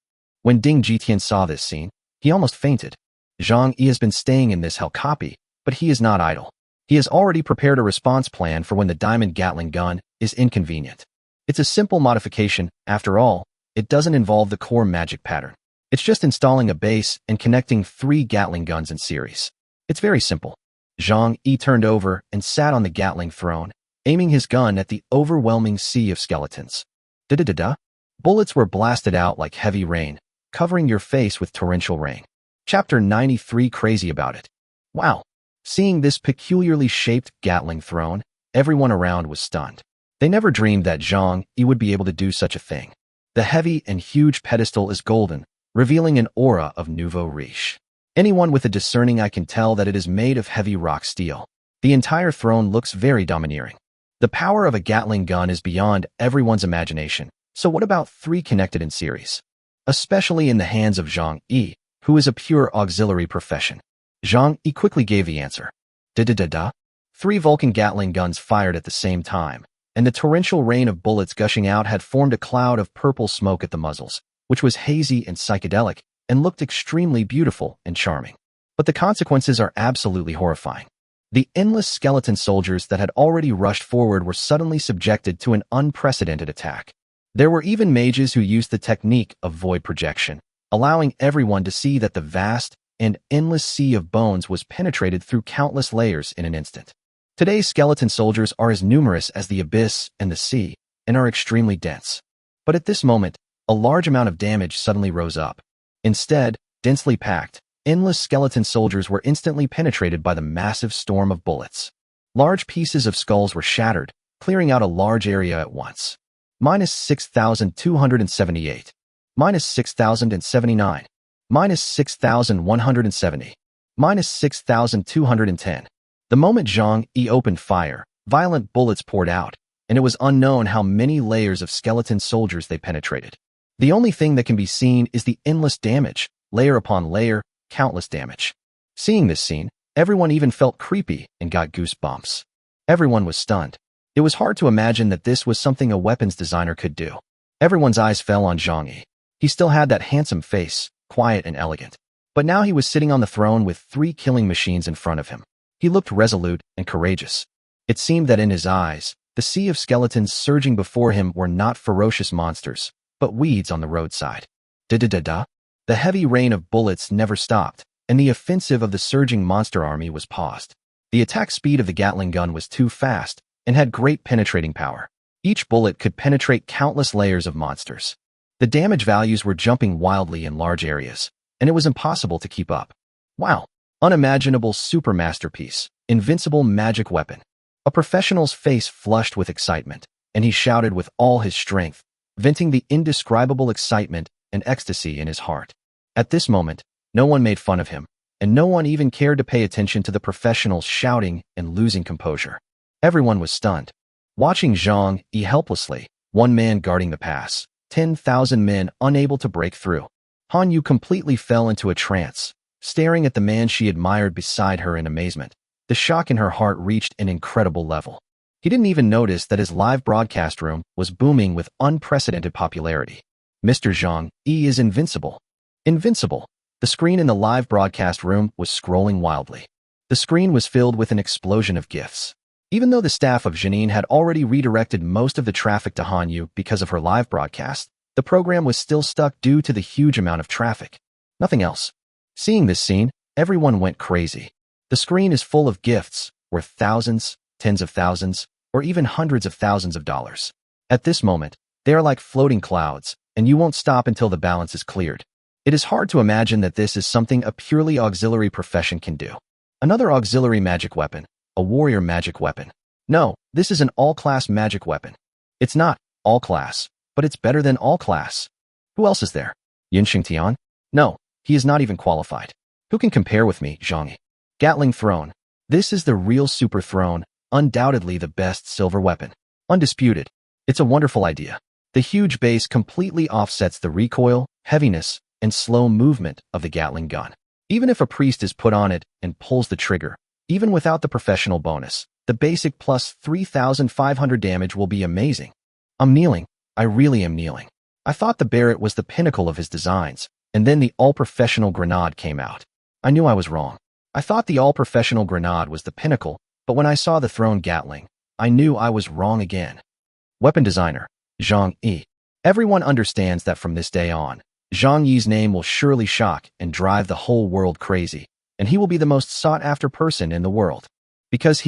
When Ding Jitian saw this scene, he almost fainted. Zhang Yi has been staying in this hell copy, but he is not idle. He has already prepared a response plan for when the diamond Gatling gun is inconvenient. It's a simple modification, after all, it doesn't involve the core magic pattern. It's just installing a base and connecting 3 Gatling guns in series. It's very simple. Zhang Yi turned over and sat on the Gatling throne, aiming his gun at the overwhelming sea of skeletons. Da-da-da-da. Bullets were blasted out like heavy rain, covering your face with torrential rain. Chapter 93, Crazy About It. Wow. Seeing this peculiarly shaped Gatling throne, everyone around was stunned. They never dreamed that Zhang Yi would be able to do such a thing. The heavy and huge pedestal is golden, revealing an aura of nouveau riche. Anyone with a discerning eye can tell that it is made of heavy rock steel. The entire throne looks very domineering. The power of a Gatling gun is beyond everyone's imagination. So what about 3 connected in series? Especially in the hands of Zhang Yi, who is a pure auxiliary profession. Zhang Yi quickly gave the answer. Da-da-da-da. 3 Vulcan Gatling guns fired at the same time, and the torrential rain of bullets gushing out had formed a cloud of purple smoke at the muzzles, which was hazy and psychedelic, and looked extremely beautiful and charming. But the consequences are absolutely horrifying. The endless skeleton soldiers that had already rushed forward were suddenly subjected to an unprecedented attack. There were even mages who used the technique of void projection, allowing everyone to see that the vast and endless sea of bones was penetrated through countless layers in an instant. Today's skeleton soldiers are as numerous as the abyss and the sea, and are extremely dense. But at this moment, a large amount of damage suddenly rose up. Instead, densely packed, endless skeleton soldiers were instantly penetrated by the massive storm of bullets. Large pieces of skulls were shattered, clearing out a large area at once. Minus 6,278. Minus 6,079. Minus 6,170. Minus 6,210. The moment Zhang Yi opened fire, violent bullets poured out, and it was unknown how many layers of skeleton soldiers they penetrated. The only thing that can be seen is the endless damage, layer upon layer, countless damage. Seeing this scene, everyone even felt creepy and got goosebumps. Everyone was stunned. It was hard to imagine that this was something a weapons designer could do. Everyone's eyes fell on Zhang Yi. He still had that handsome face, quiet and elegant. But now he was sitting on the throne with 3 killing machines in front of him. He looked resolute and courageous. It seemed that in his eyes, the sea of skeletons surging before him were not ferocious monsters, but weeds on the roadside. Da-da-da-da. The heavy rain of bullets never stopped, and the offensive of the surging monster army was paused. The attack speed of the Gatling gun was too fast, and had great penetrating power. Each bullet could penetrate countless layers of monsters. The damage values were jumping wildly in large areas, and it was impossible to keep up. Wow! Unimaginable super masterpiece, invincible magic weapon. A professional's face flushed with excitement, and he shouted with all his strength, venting the indescribable excitement and ecstasy in his heart. At this moment, no one made fun of him, and no one even cared to pay attention to the professionals shouting and losing composure. Everyone was stunned. Watching Zhang Yi helplessly, one man guarding the pass, 10,000 men unable to break through. Han Yu completely fell into a trance, staring at the man she admired beside her in amazement. The shock in her heart reached an incredible level. He didn't even notice that his live broadcast room was booming with unprecedented popularity. Mr. Zhang Yi is invincible. Invincible. The screen in the live broadcast room was scrolling wildly. The screen was filled with an explosion of gifs. Even though the staff of Janine had already redirected most of the traffic to Han Yu because of her live broadcast, the program was still stuck due to the huge amount of traffic. Nothing else. Seeing this scene, everyone went crazy. The screen is full of gifts, worth thousands, tens of thousands, or even hundreds of thousands of dollars. At this moment, they are like floating clouds, and you won't stop until the balance is cleared. It is hard to imagine that this is something a purely auxiliary profession can do. Another auxiliary magic weapon. A warrior magic weapon. No, this is an all-class magic weapon. It's not all-class, but it's better than all-class. Who else is there? Yin Xingtian? No, he is not even qualified. Who can compare with me, Zhang Yi? Gatling Throne. This is the real super throne, undoubtedly the best silver weapon. Undisputed. It's a wonderful idea. The huge base completely offsets the recoil, heaviness, and slow movement of the Gatling gun. Even if a priest is put on it and pulls the trigger, even without the professional bonus, the basic plus 3,500 damage will be amazing. I'm kneeling. I really am kneeling. I thought the Barrett was the pinnacle of his designs, and then the all-professional Grenade came out. I knew I was wrong. I thought the all-professional Grenade was the pinnacle, but when I saw the thrown Gatling, I knew I was wrong again. Weapon designer, Zhang Yi. Everyone understands that from this day on, Zhang Yi's name will surely shock and drive the whole world crazy, and he will be the most sought-after person in the world. Because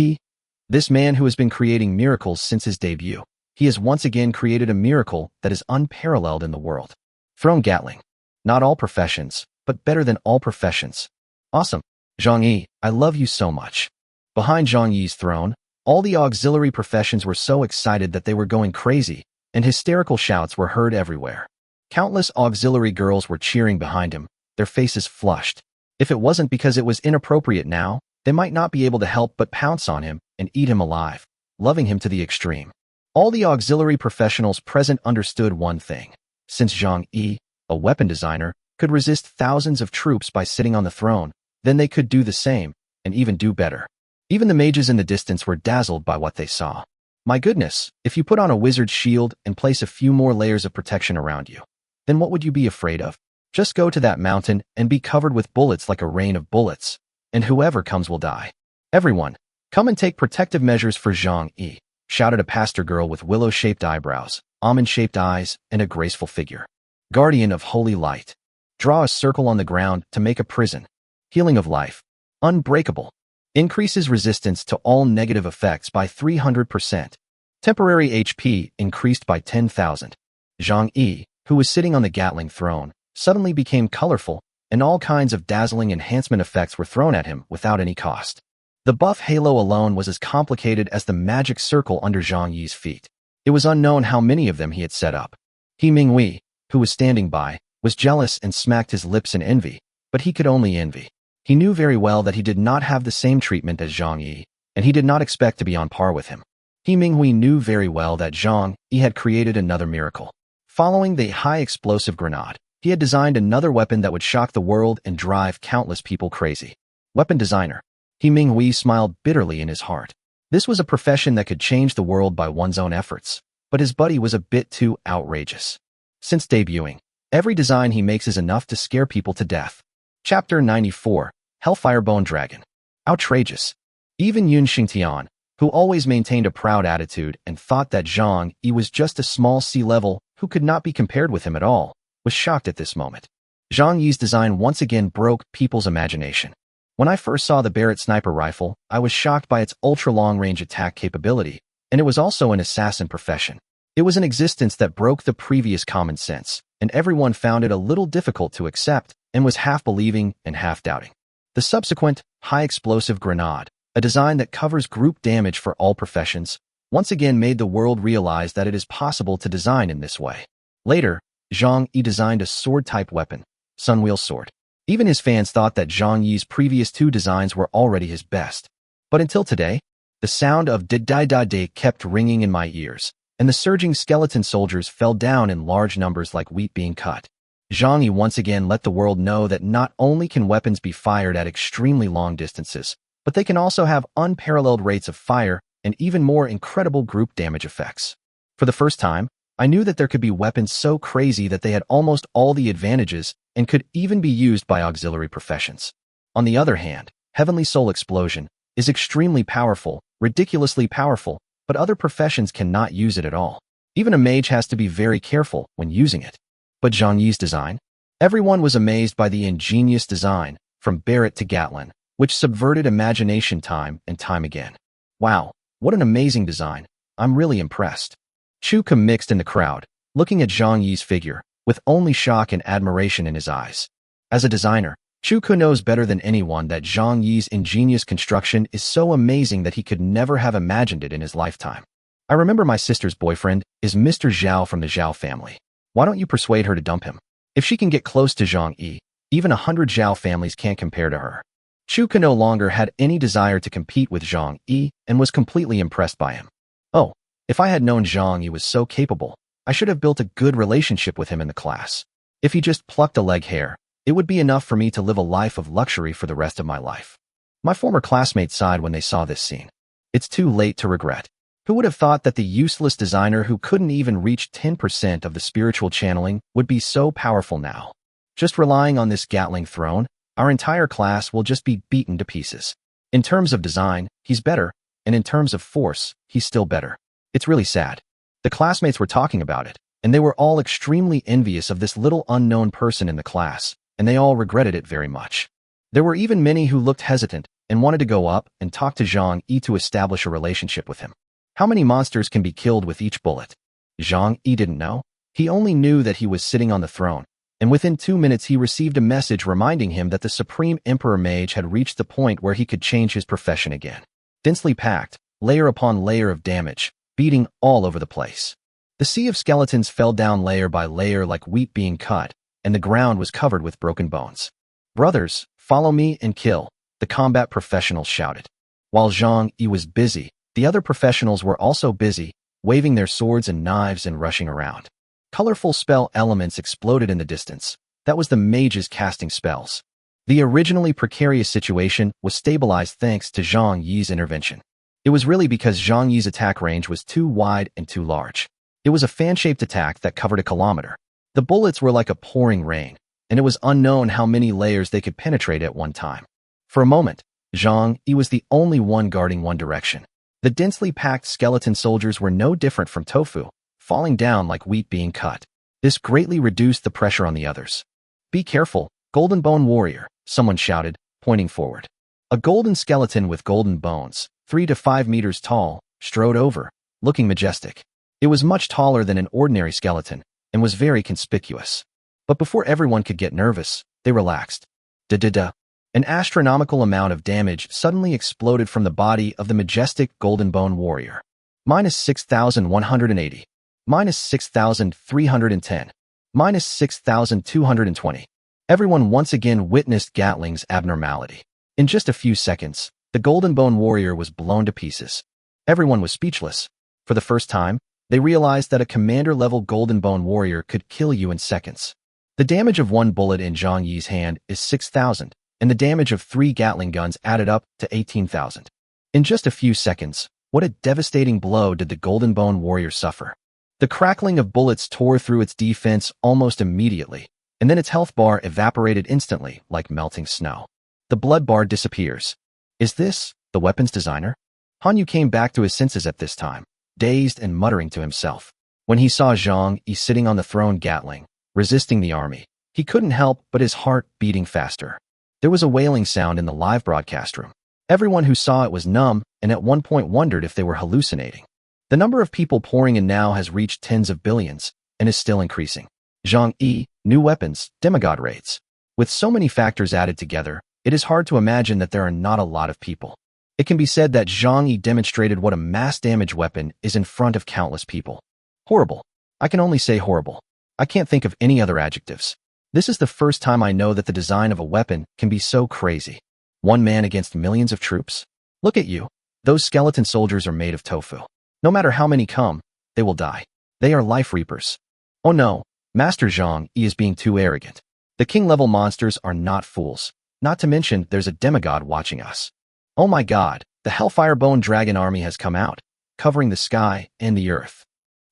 this man who has been creating miracles since his debut, he has once again created a miracle that is unparalleled in the world. Thrown Gatling. Not all professions, but better than all professions. Awesome. Zhang Yi, I love you so much. Behind Zhang Yi's throne, all the auxiliary professions were so excited that they were going crazy, and hysterical shouts were heard everywhere. Countless auxiliary girls were cheering behind him, their faces flushed. If it wasn't because it was inappropriate now, they might not be able to help but pounce on him and eat him alive, loving him to the extreme. All the auxiliary professionals present understood one thing. Since Zhang Yi, a weapon designer, could resist thousands of troops by sitting on the throne, then they could do the same, and even do better. Even the mages in the distance were dazzled by what they saw. My goodness, if you put on a wizard's shield and place a few more layers of protection around you, then what would you be afraid of? Just go to that mountain and be covered with bullets like a rain of bullets, and whoever comes will die. Everyone, come and take protective measures for Zhang Yi, shouted a pastor girl with willow-shaped eyebrows, almond-shaped eyes, and a graceful figure. Guardian of holy light. Draw a circle on the ground to make a prison. Healing of life. Unbreakable. Increases resistance to all negative effects by 300%. Temporary HP increased by 10,000. Zhang Yi, who was sitting on the Gatling throne, suddenly became colorful, and all kinds of dazzling enhancement effects were thrown at him without any cost. The buff halo alone was as complicated as the magic circle under Zhang Yi's feet. It was unknown how many of them he had set up. He Minghui, who was standing by, was jealous and smacked his lips in envy, but he could only envy. He knew very well that he did not have the same treatment as Zhang Yi, and he did not expect to be on par with him. He Minghui knew very well that Zhang Yi had created another miracle. Following the high-explosive grenade, he had designed another weapon that would shock the world and drive countless people crazy. Weapon designer. He Minghui smiled bitterly in his heart. This was a profession that could change the world by one's own efforts, but his buddy was a bit too outrageous. Since debuting, every design he makes is enough to scare people to death. Chapter 94, Hellfire Bone Dragon. Outrageous. Even Yun Xingtian, who always maintained a proud attitude and thought that Zhang Yi was just a small C-level who could not be compared with him at all, was shocked at this moment. Zhang Yi's design once again broke people's imagination. When I first saw the Barrett sniper rifle, I was shocked by its ultra-long-range attack capability, and it was also an assassin profession. It was an existence that broke the previous common sense, and everyone found it a little difficult to accept and was half believing and half doubting. The subsequent high-explosive grenade, a design that covers group damage for all professions, once again made the world realize that it is possible to design in this way. Later, Zhang Yi designed a sword-type weapon, Sunwheel Sword. Even his fans thought that Zhang Yi's previous two designs were already his best. But until today, the sound of da-da-da-da kept ringing in my ears, and the surging skeleton soldiers fell down in large numbers like wheat being cut. Zhang Yi once again let the world know that not only can weapons be fired at extremely long distances, but they can also have unparalleled rates of fire and even more incredible group damage effects. For the first time, I knew that there could be weapons so crazy that they had almost all the advantages and could even be used by auxiliary professions. On the other hand, Heavenly Soul Explosion is extremely powerful, ridiculously powerful, but other professions cannot use it at all. Even a mage has to be very careful when using it. But Zhang Yi's design? Everyone was amazed by the ingenious design, from Barrett to Gatlin, which subverted imagination time and time again. Wow, what an amazing design. I'm really impressed. Chuka mixed in the crowd, looking at Zhang Yi's figure, with only shock and admiration in his eyes. As a designer, Chuka knows better than anyone that Zhang Yi's ingenious construction is so amazing that he could never have imagined it in his lifetime. I remember my sister's boyfriend is Mr. Zhao from the Zhao family. Why don't you persuade her to dump him? If she can get close to Zhang Yi, even 100 Zhao families can't compare to her. Chuka no longer had any desire to compete with Zhang Yi and was completely impressed by him. Oh, if I had known Zhang Yi was so capable, I should have built a good relationship with him in the class. If he just plucked a leg hair, it would be enough for me to live a life of luxury for the rest of my life. My former classmates sighed when they saw this scene. It's too late to regret. Who would have thought that the useless designer who couldn't even reach 10% of the spiritual channeling would be so powerful now? Just relying on this Gatling throne, our entire class will just be beaten to pieces. In terms of design, he's better, and in terms of force, he's still better. It's really sad. The classmates were talking about it, and they were all extremely envious of this little unknown person in the class, and they all regretted it very much. There were even many who looked hesitant and wanted to go up and talk to Zhang Yi to establish a relationship with him. How many monsters can be killed with each bullet? Zhang Yi didn't know. He only knew that he was sitting on the throne, and within 2 minutes he received a message reminding him that the Supreme Emperor Mage had reached the point where he could change his profession again. Densely packed, layer upon layer of damage, beating all over the place. The sea of skeletons fell down layer by layer like wheat being cut, and the ground was covered with broken bones. "Brothers, follow me and kill," the combat professionals shouted. While Zhang Yi was busy, the other professionals were also busy, waving their swords and knives and rushing around. Colorful spell elements exploded in the distance. That was the mages casting spells. The originally precarious situation was stabilized thanks to Zhang Yi's intervention. It was really because Zhang Yi's attack range was too wide and too large. It was a fan-shaped attack that covered a kilometer. The bullets were like a pouring rain, and it was unknown how many layers they could penetrate at one time. For a moment, Zhang Yi was the only one guarding one direction. The densely packed skeleton soldiers were no different from tofu, falling down like wheat being cut. This greatly reduced the pressure on the others. "Be careful, Golden Bone Warrior," someone shouted, pointing forward. A golden skeleton with golden bones, 3 to 5 meters tall, strode over, looking majestic. It was much taller than an ordinary skeleton and was very conspicuous. But before everyone could get nervous, they relaxed. Da-da-da. An astronomical amount of damage suddenly exploded from the body of the majestic Golden Bone Warrior. Minus 6,180. Minus 6,310. Minus 6,220. Everyone once again witnessed Gatling's abnormality. In just a few seconds, the Golden Bone Warrior was blown to pieces. Everyone was speechless. For the first time, they realized that a commander-level Golden Bone Warrior could kill you in seconds. The damage of one bullet in Zhang Yi's hand is 6,000, and the damage of 3 Gatling guns added up to 18,000. In just a few seconds, what a devastating blow did the Golden Bone Warrior suffer. The crackling of bullets tore through its defense almost immediately, and then its health bar evaporated instantly like melting snow. The blood bar disappears. Is this the weapons designer? Han Yu came back to his senses at this time, dazed and muttering to himself. When he saw Zhang Yi sitting on the throne Gatling, resisting the army, he couldn't help but his heart beating faster. There was a wailing sound in the live broadcast room. Everyone who saw it was numb and at one point wondered if they were hallucinating. The number of people pouring in now has reached tens of billions and is still increasing. Zhang Yi, new weapons, demigod raids. With so many factors added together, it is hard to imagine that there are not a lot of people. It can be said that Zhang Yi demonstrated what a mass damage weapon is in front of countless people. Horrible. I can only say horrible. I can't think of any other adjectives. This is the first time I know that the design of a weapon can be so crazy. One man against millions of troops? Look at you. Those skeleton soldiers are made of tofu. No matter how many come, they will die. They are life reapers. Oh no, Master Zhang Yi is being too arrogant. The king-level monsters are not fools. Not to mention, there's a demigod watching us. Oh my god, the Hellfire Bone Dragon army has come out, covering the sky and the earth.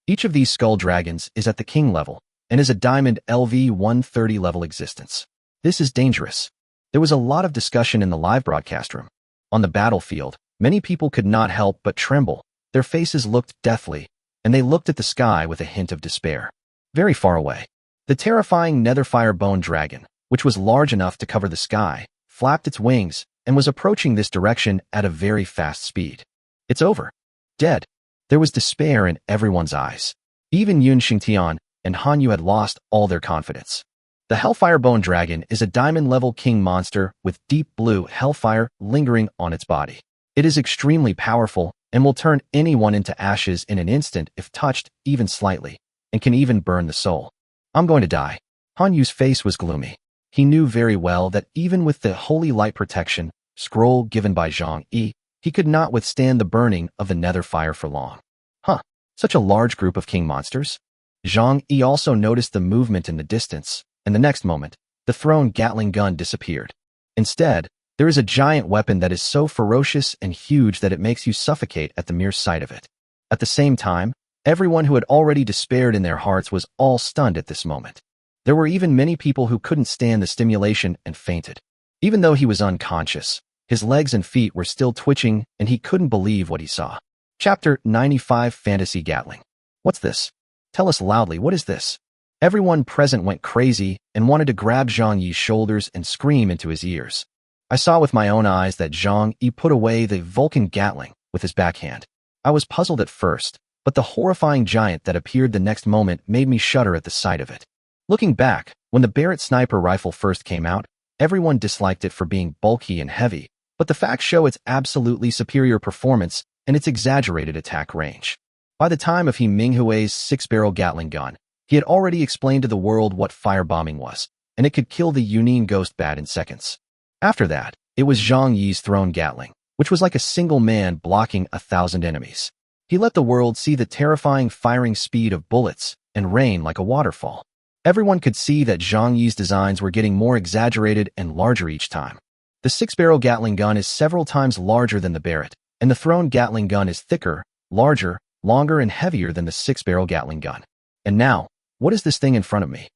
Each of these skull dragons is at the king level, and is a diamond LV-130 level existence. This is dangerous. There was a lot of discussion in the live broadcast room. On the battlefield, many people could not help but tremble. Their faces looked deathly, and they looked at the sky with a hint of despair. Very far away, the terrifying Netherfire Bone Dragon, which was large enough to cover the sky, flapped its wings and was approaching this direction at a very fast speed. It's over. Dead. There was despair in everyone's eyes. Even Yun Xingtian and Han Yu had lost all their confidence. The Hellfire Bone Dragon is a diamond-level king monster with deep blue hellfire lingering on its body. It is extremely powerful and will turn anyone into ashes in an instant if touched even slightly, and can even burn the soul. I'm going to die. Han Yu's face was gloomy. He knew very well that even with the Holy Light Protection scroll given by Zhang Yi, he could not withstand the burning of the nether fire for long. Such a large group of king monsters? Zhang Yi also noticed the movement in the distance, and the next moment, the thrown Gatling gun disappeared. Instead, there is a giant weapon that is so ferocious and huge that it makes you suffocate at the mere sight of it. At the same time, everyone who had already despaired in their hearts was all stunned at this moment. There were even many people who couldn't stand the stimulation and fainted. Even though he was unconscious, his legs and feet were still twitching and he couldn't believe what he saw. Chapter 95 Fantasy Gatling. What's this? Tell us loudly, what is this? Everyone present went crazy and wanted to grab Zhang Yi's shoulders and scream into his ears. I saw with my own eyes that Zhang Yi put away the Vulcan Gatling with his backhand. I was puzzled at first, but the horrifying giant that appeared the next moment made me shudder at the sight of it. Looking back, when the Barrett sniper rifle first came out, everyone disliked it for being bulky and heavy, but the facts show its absolutely superior performance and its exaggerated attack range. By the time of He Minghui's six-barrel Gatling gun, he had already explained to the world what firebombing was, and it could kill the Yunine ghost bat in seconds. After that, it was Zhang Yi's thrown Gatling, which was like a single man blocking 1,000 enemies. He let the world see the terrifying firing speed of bullets and rain like a waterfall. Everyone could see that Zhang Yi's designs were getting more exaggerated and larger each time. The six-barrel Gatling gun is several times larger than the Barrett, and the thrown Gatling gun is thicker, larger, longer, and heavier than the six-barrel Gatling gun. And now, what is this thing in front of me?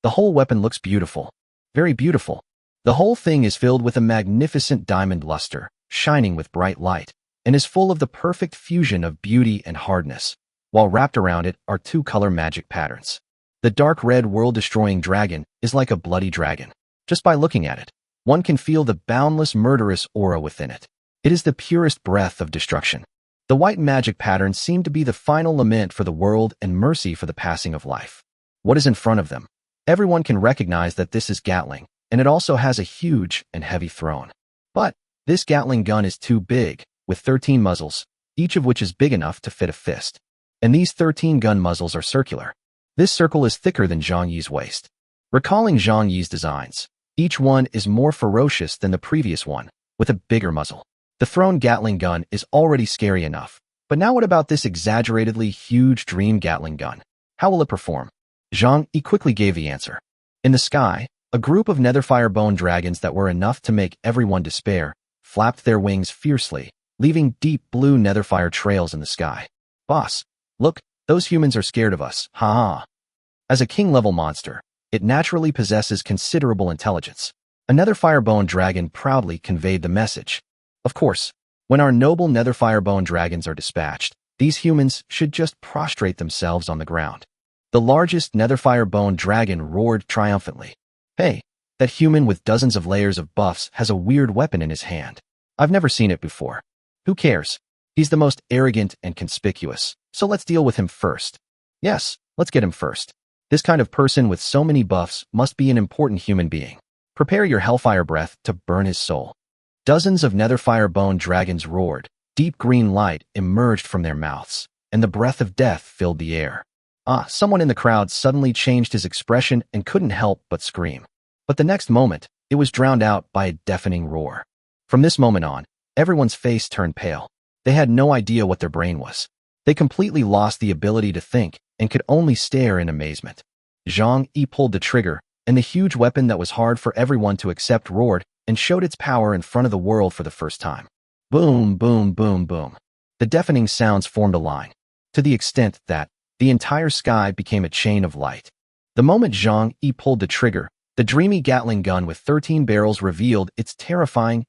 The whole weapon looks beautiful. Very beautiful. The whole thing is filled with a magnificent diamond luster, shining with bright light, and is full of the perfect fusion of beauty and hardness, while wrapped around it are two color magic patterns. The dark red world-destroying dragon is like a bloody dragon. Just by looking at it, one can feel the boundless murderous aura within it. It is the purest breath of destruction. The white magic patterns seem to be the final lament for the world and mercy for the passing of life. What is in front of them? Everyone can recognize that this is Gatling, and it also has a huge and heavy throne. But this Gatling gun is too big, with 13 muzzles, each of which is big enough to fit a fist. And these 13 gun muzzles are circular. This circle is thicker than Zhang Yi's waist. Recalling Zhang Yi's designs, each one is more ferocious than the previous one, with a bigger muzzle. The thrown Gatling gun is already scary enough, but now what about this exaggeratedly huge dream Gatling gun? How will it perform? Zhang Yi quickly gave the answer. In the sky, a group of netherfire bone dragons that were enough to make everyone despair flapped their wings fiercely, leaving deep blue netherfire trails in the sky. Boss, look, those humans are scared of us, ha. As a king-level monster, it naturally possesses considerable intelligence. A netherfire bone dragon proudly conveyed the message. Of course, when our noble netherfire bone dragons are dispatched, these humans should just prostrate themselves on the ground. The largest netherfire bone dragon roared triumphantly. Hey, that human with dozens of layers of buffs has a weird weapon in his hand. I've never seen it before. Who cares? He's the most arrogant and conspicuous, so let's deal with him first. Yes, let's get him first. This kind of person with so many buffs must be an important human being. Prepare your hellfire breath to burn his soul. Dozens of netherfire bone dragons roared. Deep green light emerged from their mouths, and the breath of death filled the air. Someone in the crowd suddenly changed his expression and couldn't help but scream. But the next moment, it was drowned out by a deafening roar. From this moment on, everyone's face turned pale. They had no idea what their brain was. They completely lost the ability to think and could only stare in amazement. Zhang Yi pulled the trigger, and the huge weapon that was hard for everyone to accept roared and showed its power in front of the world for the first time. Boom, boom, boom, boom. The deafening sounds formed a line, to the extent that the entire sky became a chain of light. The moment Zhang Yi pulled the trigger, the dreamy Gatling gun with 13 barrels revealed its terrifying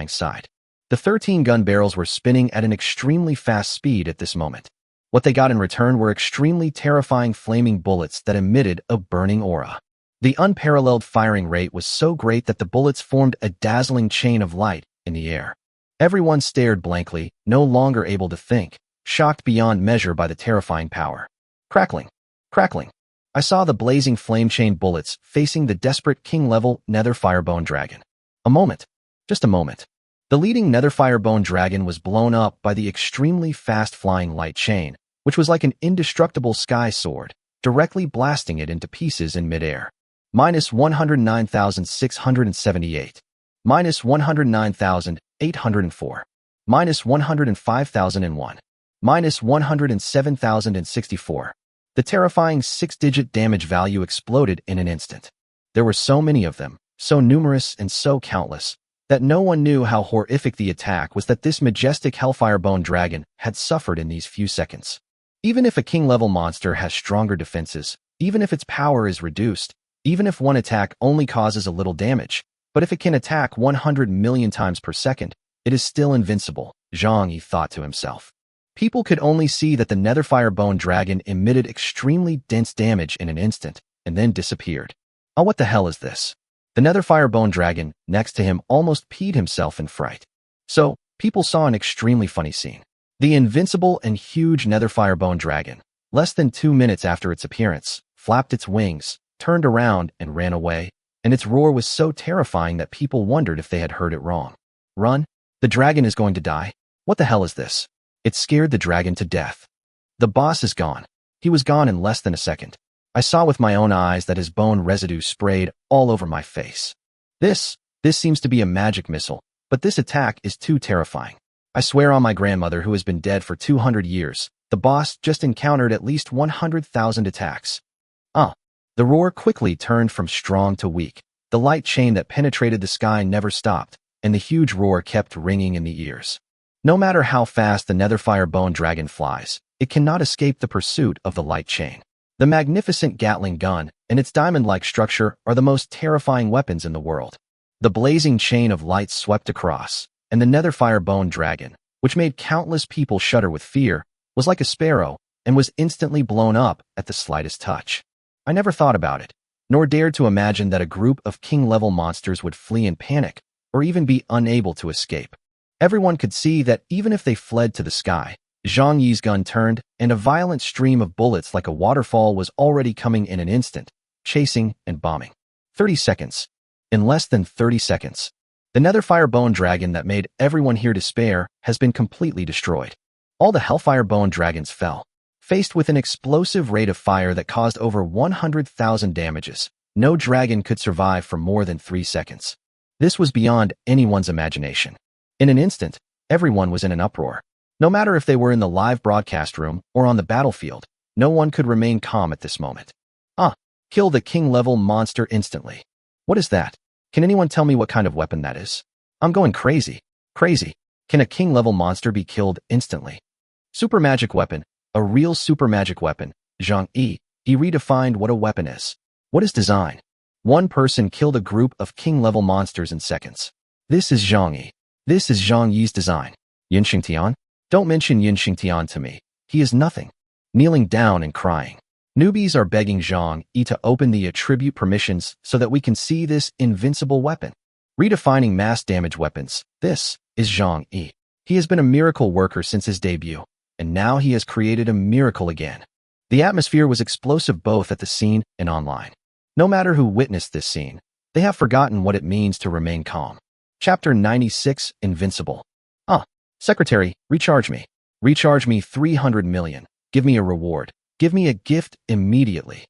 side. The 13 gun barrels were spinning at an extremely fast speed at this moment. What they got in return were extremely terrifying flaming bullets that emitted a burning aura. The unparalleled firing rate was so great that the bullets formed a dazzling chain of light in the air. Everyone stared blankly, no longer able to think, shocked beyond measure by the terrifying power. Crackling. Crackling. I saw the blazing flame chain bullets facing the desperate king-level nether firebone dragon. A moment. Just a moment. The leading nether firebone dragon was blown up by the extremely fast-flying light chain, which was like an indestructible sky sword, directly blasting it into pieces in midair. Minus 109,678. Minus 109,804. Minus 105,001. Minus 107,064. The terrifying 6-digit damage value exploded in an instant. There were so many of them, so numerous and so countless, that no one knew how horrific the attack was that this majestic Hellfirebone dragon had suffered in these few seconds. Even if a king-level monster has stronger defenses, even if its power is reduced, even if one attack only causes a little damage, but if it can attack 100 million times per second, it is still invincible, Zhang Yi thought to himself. People could only see that the Netherfire Bone Dragon emitted extremely dense damage in an instant, and then disappeared. Oh, what the hell is this? The Netherfire Bone Dragon, next to him, almost peed himself in fright. So, people saw an extremely funny scene. The invincible and huge Netherfire Bone Dragon, less than 2 minutes after its appearance, flapped its wings, turned around, and ran away, and its roar was so terrifying that people wondered if they had heard it wrong. Run? The dragon is going to die? What the hell is this? It scared the dragon to death. The boss is gone. He was gone in less than a second. I saw with my own eyes that his bone residue sprayed all over my face. This seems to be a magic missile, but this attack is too terrifying. I swear on my grandmother who has been dead for 200 years, the boss just encountered at least 100,000 attacks. The roar quickly turned from strong to weak. The light chain that penetrated the sky never stopped, and the huge roar kept ringing in the ears. No matter how fast the Netherfire Bone Dragon flies, it cannot escape the pursuit of the light chain. The magnificent Gatling gun and its diamond-like structure are the most terrifying weapons in the world. The blazing chain of light swept across, and the Netherfire Bone Dragon, which made countless people shudder with fear, was like a sparrow and was instantly blown up at the slightest touch. I never thought about it, nor dared to imagine that a group of king-level monsters would flee in panic or even be unable to escape. Everyone could see that even if they fled to the sky, Zhang Yi's gun turned, and a violent stream of bullets like a waterfall was already coming in an instant, chasing and bombing. 30 seconds. In less than 30 seconds, the Netherfire Bone Dragon that made everyone here despair has been completely destroyed. All the Hellfire Bone Dragons fell. Faced with an explosive rate of fire that caused over 100,000 damages, no dragon could survive for more than 3 seconds. This was beyond anyone's imagination. In an instant, everyone was in an uproar. No matter if they were in the live broadcast room or on the battlefield, no one could remain calm at this moment. Kill the king-level monster instantly. What is that? Can anyone tell me what kind of weapon that is? I'm going crazy. Crazy. Can a king-level monster be killed instantly? Super magic weapon. A real super magic weapon. Zhang Yi. He redefined what a weapon is. What is design? One person killed a group of king-level monsters in seconds. This is Zhang Yi. This is Zhang Yi's design. Yin Xingtian? Don't mention Yin Xingtian to me. He is nothing. Kneeling down and crying. Newbies are begging Zhang Yi to open the attribute permissions so that we can see this invincible weapon. Redefining mass damage weapons. This is Zhang Yi. He has been a miracle worker since his debut, and now he has created a miracle again. The atmosphere was explosive both at the scene and online. No matter who witnessed this scene, they have forgotten what it means to remain calm. Chapter 96, Invincible. Secretary, recharge me. Recharge me 300 million. Give me a reward. Give me a gift immediately.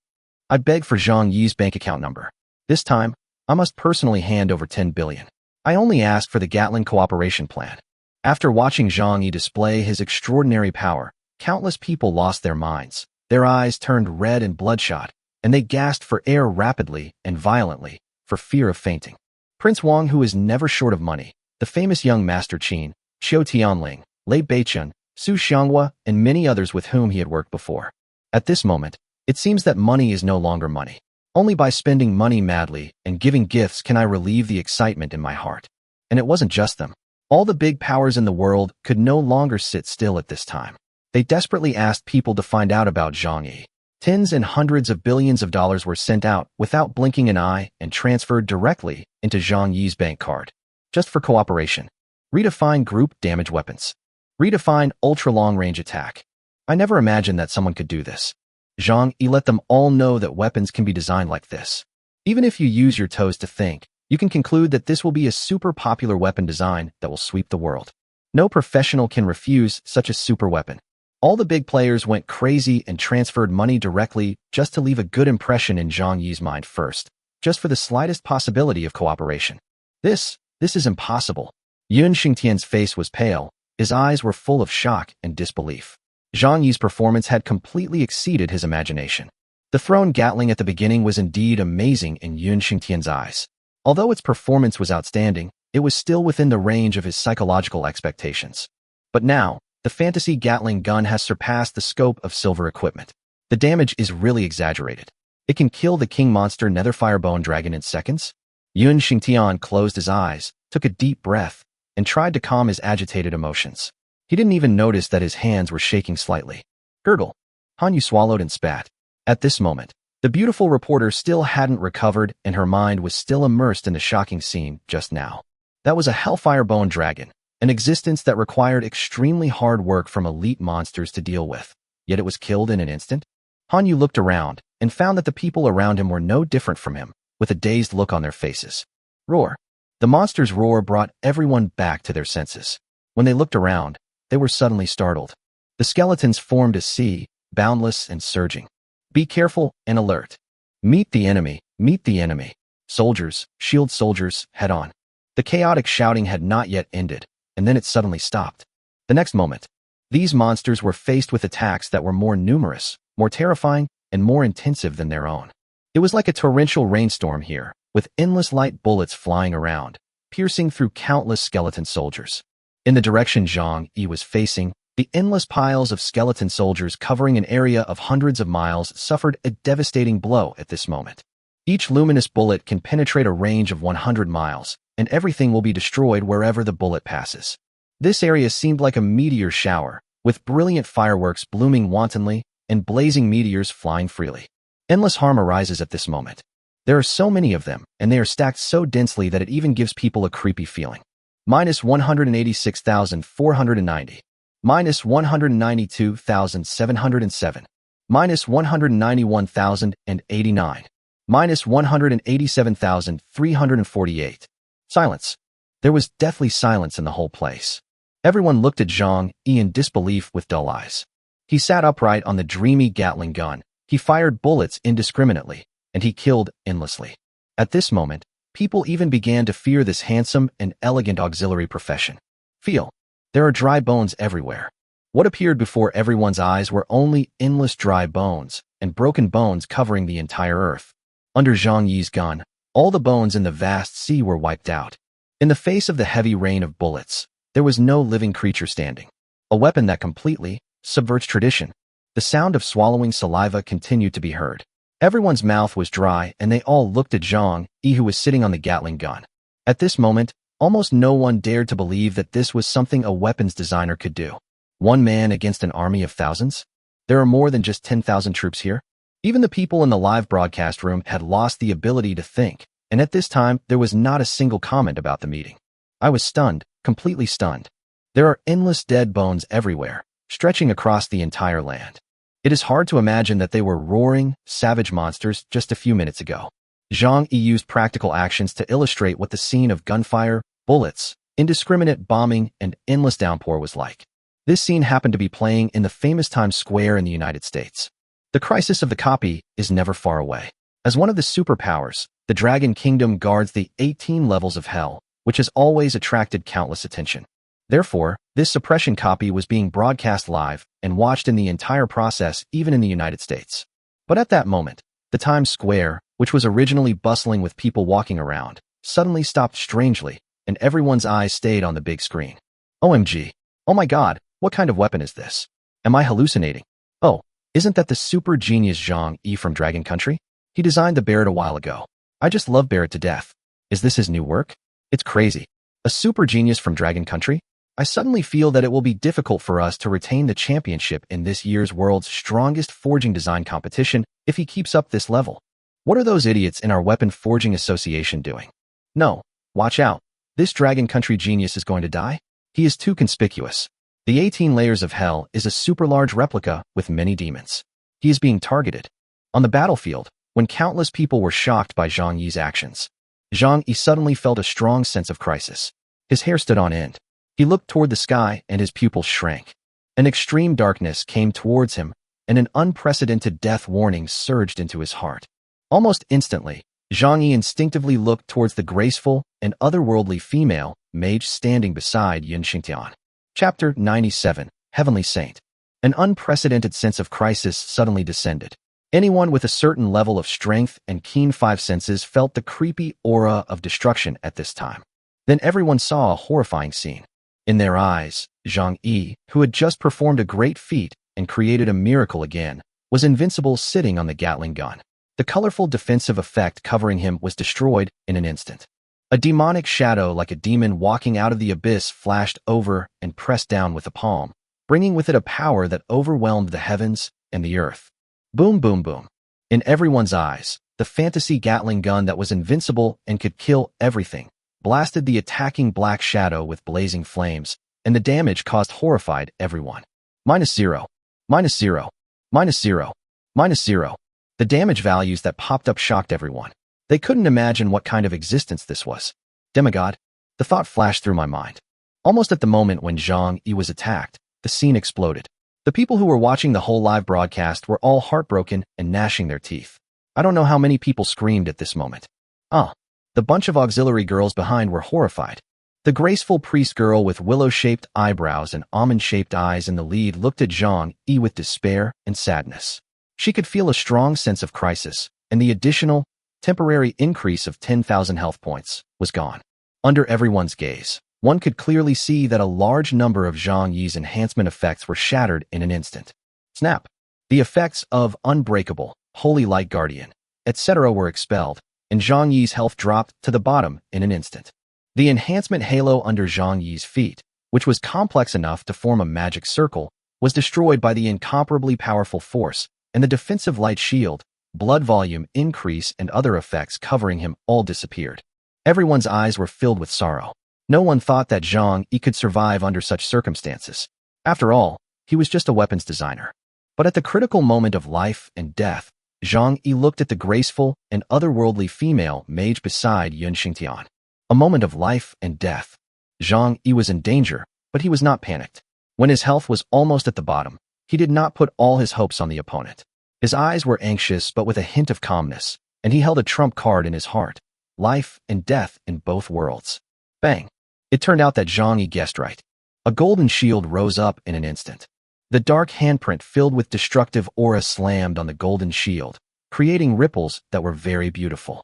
I beg for Zhang Yi's bank account number. This time, I must personally hand over 10 billion. I only ask for the Gatling cooperation plan. After watching Zhang Yi display his extraordinary power, countless people lost their minds. Their eyes turned red and bloodshot, and they gasped for air rapidly and violently, for fear of fainting. Prince Wang, who is never short of money, the famous young Master Qin, Xiu Tianling, Lei Beichun, Su Xianghua, and many others with whom he had worked before. At this moment, it seems that money is no longer money. Only by spending money madly and giving gifts can I relieve the excitement in my heart. And it wasn't just them. All the big powers in the world could no longer sit still at this time. They desperately asked people to find out about Zhang Yi. Tens and hundreds of billions of dollars were sent out without blinking an eye and transferred directly into Zhang Yi's bank card. Just for cooperation. Redefine group damage weapons. Redefine ultra-long-range attack. I never imagined that someone could do this. Zhang Yi let them all know that weapons can be designed like this. Even if you use your toes to think, you can conclude that this will be a super popular weapon design that will sweep the world. No professional can refuse such a super weapon. All the big players went crazy and transferred money directly just to leave a good impression in Zhang Yi's mind first, just for the slightest possibility of cooperation. This is impossible. Yun Xingtian's face was pale. His eyes were full of shock and disbelief. Zhang Yi's performance had completely exceeded his imagination. The thrown Gatling at the beginning was indeed amazing in Yun Xingtian's eyes. Although its performance was outstanding, it was still within the range of his psychological expectations. But now, the fantasy Gatling gun has surpassed the scope of silver equipment. The damage is really exaggerated. It can kill the king monster Netherfire Bone Dragon in seconds. Yun Xingtian closed his eyes, took a deep breath, and tried to calm his agitated emotions. He didn't even notice that his hands were shaking slightly. Gurgle. Hanyu swallowed and spat. At this moment, the beautiful reporter still hadn't recovered and her mind was still immersed in the shocking scene just now. That was a Hellfire Bone Dragon, an existence that required extremely hard work from elite monsters to deal with, yet it was killed in an instant. Hanyu looked around and found that the people around him were no different from him, with a dazed look on their faces. Roar. The monster's roar brought everyone back to their senses. When they looked around, they were suddenly startled. The skeletons formed a sea, boundless and surging. Be careful and alert. Meet the enemy, meet the enemy. Soldiers, shield soldiers, head on. The chaotic shouting had not yet ended, and then it suddenly stopped. The next moment, these monsters were faced with attacks that were more numerous, more terrifying, and more intensive than their own. It was like a torrential rainstorm here, with endless light bullets flying around, piercing through countless skeleton soldiers. In the direction Zhang Yi was facing, the endless piles of skeleton soldiers covering an area of hundreds of miles suffered a devastating blow at this moment. Each luminous bullet can penetrate a range of 100 miles, and everything will be destroyed wherever the bullet passes. This area seemed like a meteor shower, with brilliant fireworks blooming wantonly and blazing meteors flying freely. Endless harm arises at this moment. There are so many of them, and they are stacked so densely that it even gives people a creepy feeling. Minus 186,490. Minus 192,707. Minus 191,089. Minus 187,348. Silence. There was deathly silence in the whole place. Everyone looked at Zhang Yi in disbelief with dull eyes. He sat upright on the dreamy Gatling gun. He fired bullets indiscriminately, and he killed endlessly. At this moment, people even began to fear this handsome and elegant auxiliary profession. Feel. There are dry bones everywhere. What appeared before everyone's eyes were only endless dry bones and broken bones covering the entire earth. Under Zhang Yi's gun, all the bones in the vast sea were wiped out. In the face of the heavy rain of bullets, there was no living creature standing. A weapon that completely subverts tradition. The sound of swallowing saliva continued to be heard. Everyone's mouth was dry, and they all looked at Zhang Yi, who was sitting on the Gatling gun. At this moment, almost no one dared to believe that this was something a weapons designer could do. One man against an army of thousands? There are more than just 10,000 troops here. Even the people in the live broadcast room had lost the ability to think, and at this time, there was not a single comment about the meeting. I was stunned, completely stunned. There are endless dead bones everywhere, stretching across the entire land. It is hard to imagine that they were roaring, savage monsters just a few minutes ago. Zhang Yi used practical actions to illustrate what the scene of gunfire, bullets, indiscriminate bombing, and endless downpour was like. This scene happened to be playing in the famous Times Square in the United States. The crisis of the copy is never far away. As one of the superpowers, the Dragon Kingdom guards the 18 levels of hell, which has always attracted countless attention. Therefore, this suppression copy was being broadcast live and watched in the entire process, even in the United States. But at that moment, the Times Square, which was originally bustling with people walking around, suddenly stopped strangely, and everyone's eyes stayed on the big screen. OMG. Oh my god, what kind of weapon is this? Am I hallucinating? Oh, isn't that the super genius Zhang Yi from Dragon Country? He designed the Barret a while ago. I just love Barret to death. Is this his new work? It's crazy. A super genius from Dragon Country? I suddenly feel that it will be difficult for us to retain the championship in this year's world's strongest forging design competition if he keeps up this level. What are those idiots in our Weapon Forging Association doing? No, watch out. This Dragon Country genius is going to die. He is too conspicuous. The 18 layers of hell is a super large replica with many demons. He is being targeted. On the battlefield, when countless people were shocked by Zhang Yi's actions, Zhang Yi suddenly felt a strong sense of crisis. His hair stood on end. He looked toward the sky and his pupils shrank. An extreme darkness came towards him, and an unprecedented death warning surged into his heart. Almost instantly, Zhang Yi instinctively looked towards the graceful and otherworldly female mage standing beside Yin Xingtian. Chapter 97, Heavenly Saint. An unprecedented sense of crisis suddenly descended. Anyone with a certain level of strength and keen five senses felt the creepy aura of destruction at this time. Then everyone saw a horrifying scene. In their eyes, Zhang Yi, who had just performed a great feat and created a miracle again, was invincible sitting on the Gatling gun. The colorful defensive effect covering him was destroyed in an instant. A demonic shadow like a demon walking out of the abyss flashed over and pressed down with a palm, bringing with it a power that overwhelmed the heavens and the earth. Boom, boom, boom. In everyone's eyes, the fantasy Gatling gun that was invincible and could kill everything blasted the attacking black shadow with blazing flames, and the damage caused horrified everyone. -0, -0, -0, -0. The damage values that popped up shocked everyone. They couldn't imagine what kind of existence this was. Demigod, the thought flashed through my mind. Almost at the moment when Zhang Yi was attacked, the scene exploded. The people who were watching the whole live broadcast were all heartbroken and gnashing their teeth. I don't know how many people screamed at this moment. The bunch of auxiliary girls behind were horrified. The graceful priest girl with willow-shaped eyebrows and almond-shaped eyes in the lead looked at Zhang Yi with despair and sadness. She could feel a strong sense of crisis, and the additional, temporary increase of 10,000 health points was gone. Under everyone's gaze, one could clearly see that a large number of Zhang Yi's enhancement effects were shattered in an instant. Snap! The effects of Unbreakable, Holy Light Guardian, etc. were expelled, and Zhang Yi's health dropped to the bottom in an instant. The enhancement halo under Zhang Yi's feet, which was complex enough to form a magic circle, was destroyed by the incomparably powerful force, and the defensive light shield, blood volume increase, and other effects covering him all disappeared. Everyone's eyes were filled with sorrow. No one thought that Zhang Yi could survive under such circumstances. After all, he was just a weapons designer. But at the critical moment of life and death, Zhang Yi looked at the graceful and otherworldly female mage beside Yun Xingtian. A moment of life and death. Zhang Yi was in danger, but he was not panicked. When his health was almost at the bottom, he did not put all his hopes on the opponent. His eyes were anxious but with a hint of calmness, and he held a trump card in his heart. Life and death in both worlds. Bang! It turned out that Zhang Yi guessed right. A golden shield rose up in an instant. The dark handprint filled with destructive aura slammed on the golden shield, creating ripples that were very beautiful.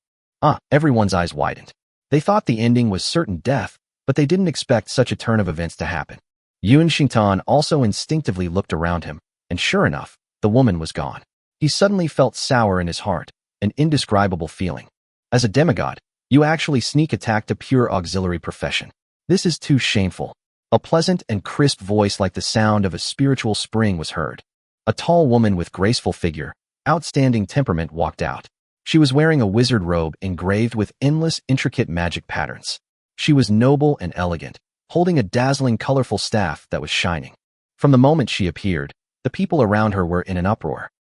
Everyone's eyes widened. They thought the ending was certain death, but they didn't expect such a turn of events to happen. Yun Xingtan also instinctively looked around him, and sure enough, the woman was gone. He suddenly felt sour in his heart, an indescribable feeling. As a demigod, you actually sneak attacked a pure auxiliary profession. This is too shameful. A pleasant and crisp voice like the sound of a spiritual spring was heard. A tall woman with graceful figure, outstanding temperament walked out. She was wearing a wizard robe engraved with endless intricate magic patterns. She was noble and elegant, holding a dazzling colorful staff that was shining. From the moment she appeared, the people around her were in an uproar.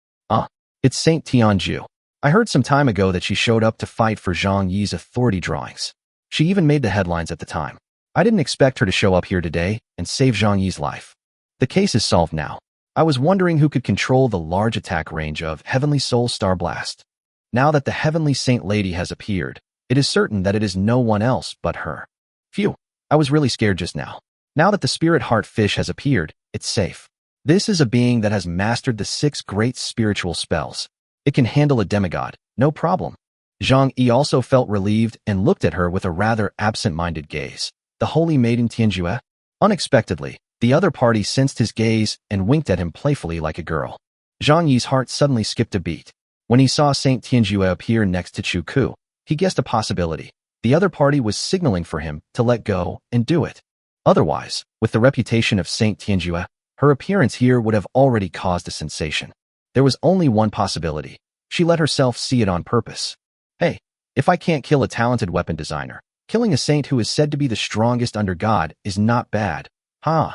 It's Saint Tianju. I heard some time ago that she showed up to fight for Zhang Yi's authority drawings. She even made the headlines at the time. I didn't expect her to show up here today and save Zhang Yi's life. The case is solved now. I was wondering who could control the large attack range of Heavenly Soul Star Blast. Now that the Heavenly Saint Lady has appeared, it is certain that it is no one else but her. Phew, I was really scared just now. Now that the Spirit Heart Fish has appeared, it's safe. This is a being that has mastered the 6 great spiritual spells. It can handle a demigod, no problem. Zhang Yi also felt relieved and looked at her with a rather absent-minded gaze. The holy maiden Tianjue? Unexpectedly, the other party sensed his gaze and winked at him playfully like a girl. Zhang Yi's heart suddenly skipped a beat. When he saw Saint Tianjue appear next to Chu Ku, he guessed a possibility. The other party was signaling for him to let go and do it. Otherwise, with the reputation of Saint Tianjue, her appearance here would have already caused a sensation. There was only one possibility. She let herself see it on purpose. Hey, if I can't kill a talented weapon designer, killing a saint who is said to be the strongest under God is not bad. A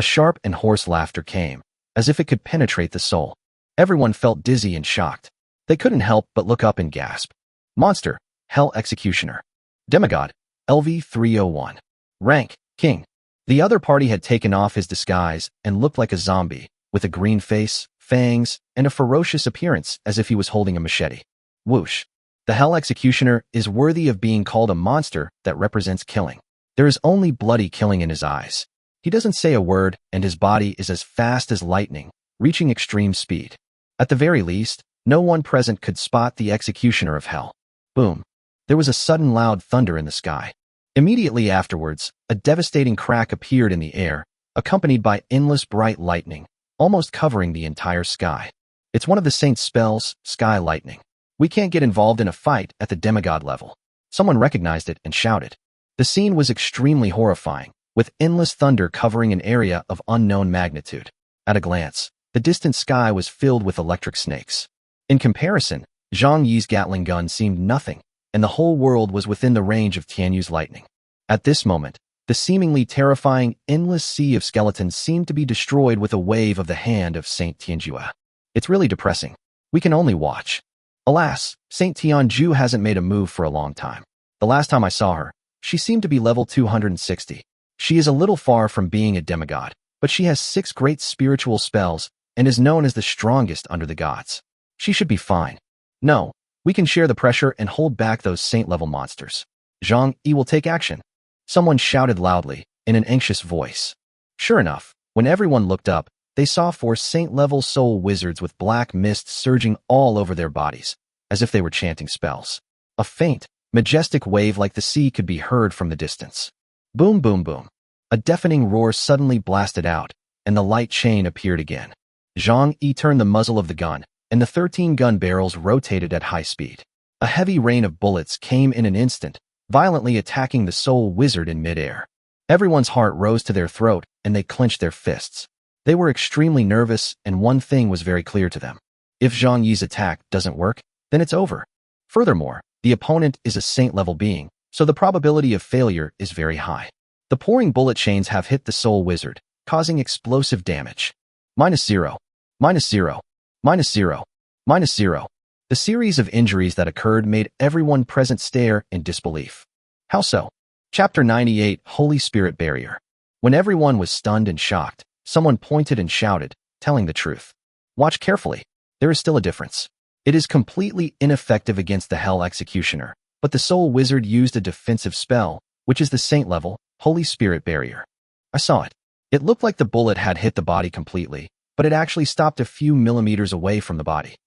sharp and hoarse laughter came, as if it could penetrate the soul. Everyone felt dizzy and shocked. They couldn't help but look up and gasp. Monster, Hell Executioner. Demigod, LV-301. Rank, King. The other party had taken off his disguise and looked like a zombie, with a green face, fangs, and a ferocious appearance as if he was holding a machete. Whoosh. The Hell Executioner is worthy of being called a monster that represents killing. There is only bloody killing in his eyes. He doesn't say a word, and his body is as fast as lightning, reaching extreme speed. At the very least, no one present could spot the Executioner of Hell. Boom. There was a sudden loud thunder in the sky. Immediately afterwards, a devastating crack appeared in the air, accompanied by endless bright lightning, almost covering the entire sky. It's one of the saint's spells, Sky Lightning. We can't get involved in a fight at the demigod level. Someone recognized it and shouted. The scene was extremely horrifying, with endless thunder covering an area of unknown magnitude. At a glance, the distant sky was filled with electric snakes. In comparison, Zhang Yi's Gatling gun seemed nothing, and the whole world was within the range of Tianyu's lightning. At this moment, the seemingly terrifying, endless sea of skeletons seemed to be destroyed with a wave of the hand of Saint Tianjue. It's really depressing. We can only watch. Alas, Saint Tianju hasn't made a move for a long time. The last time I saw her, she seemed to be level 260. She is a little far from being a demigod, but she has 6 great spiritual spells and is known as the strongest under the gods. She should be fine. No, we can share the pressure and hold back those saint-level monsters. Zhang Yi will take action. Someone shouted loudly, in an anxious voice. Sure enough, when everyone looked up, they saw 4 saint-level soul wizards with black mist surging all over their bodies, as if they were chanting spells. A faint, majestic wave like the sea could be heard from the distance. Boom, boom, boom. A deafening roar suddenly blasted out, and the light chain appeared again. Zhang Yi turned the muzzle of the gun, and the 13 gun barrels rotated at high speed. A heavy rain of bullets came in an instant, violently attacking the soul wizard in midair. Everyone's heart rose to their throat, and they clenched their fists. They were extremely nervous, and one thing was very clear to them. If Zhang Yi's attack doesn't work, then it's over. Furthermore, the opponent is a saint-level being, so the probability of failure is very high. The pouring bullet chains have hit the soul wizard, causing explosive damage. -0, -0, -0, -0. The series of injuries that occurred made everyone present stare in disbelief. How so? Chapter 98, Holy Spirit Barrier. When everyone was stunned and shocked, someone pointed and shouted, telling the truth. Watch carefully. There is still a difference. It is completely ineffective against the Hell Executioner, but the Soul Wizard used a defensive spell, which is the Saint-level, Holy Spirit Barrier. I saw it. It looked like the bullet had hit the body completely, but it actually stopped a few millimeters away from the body.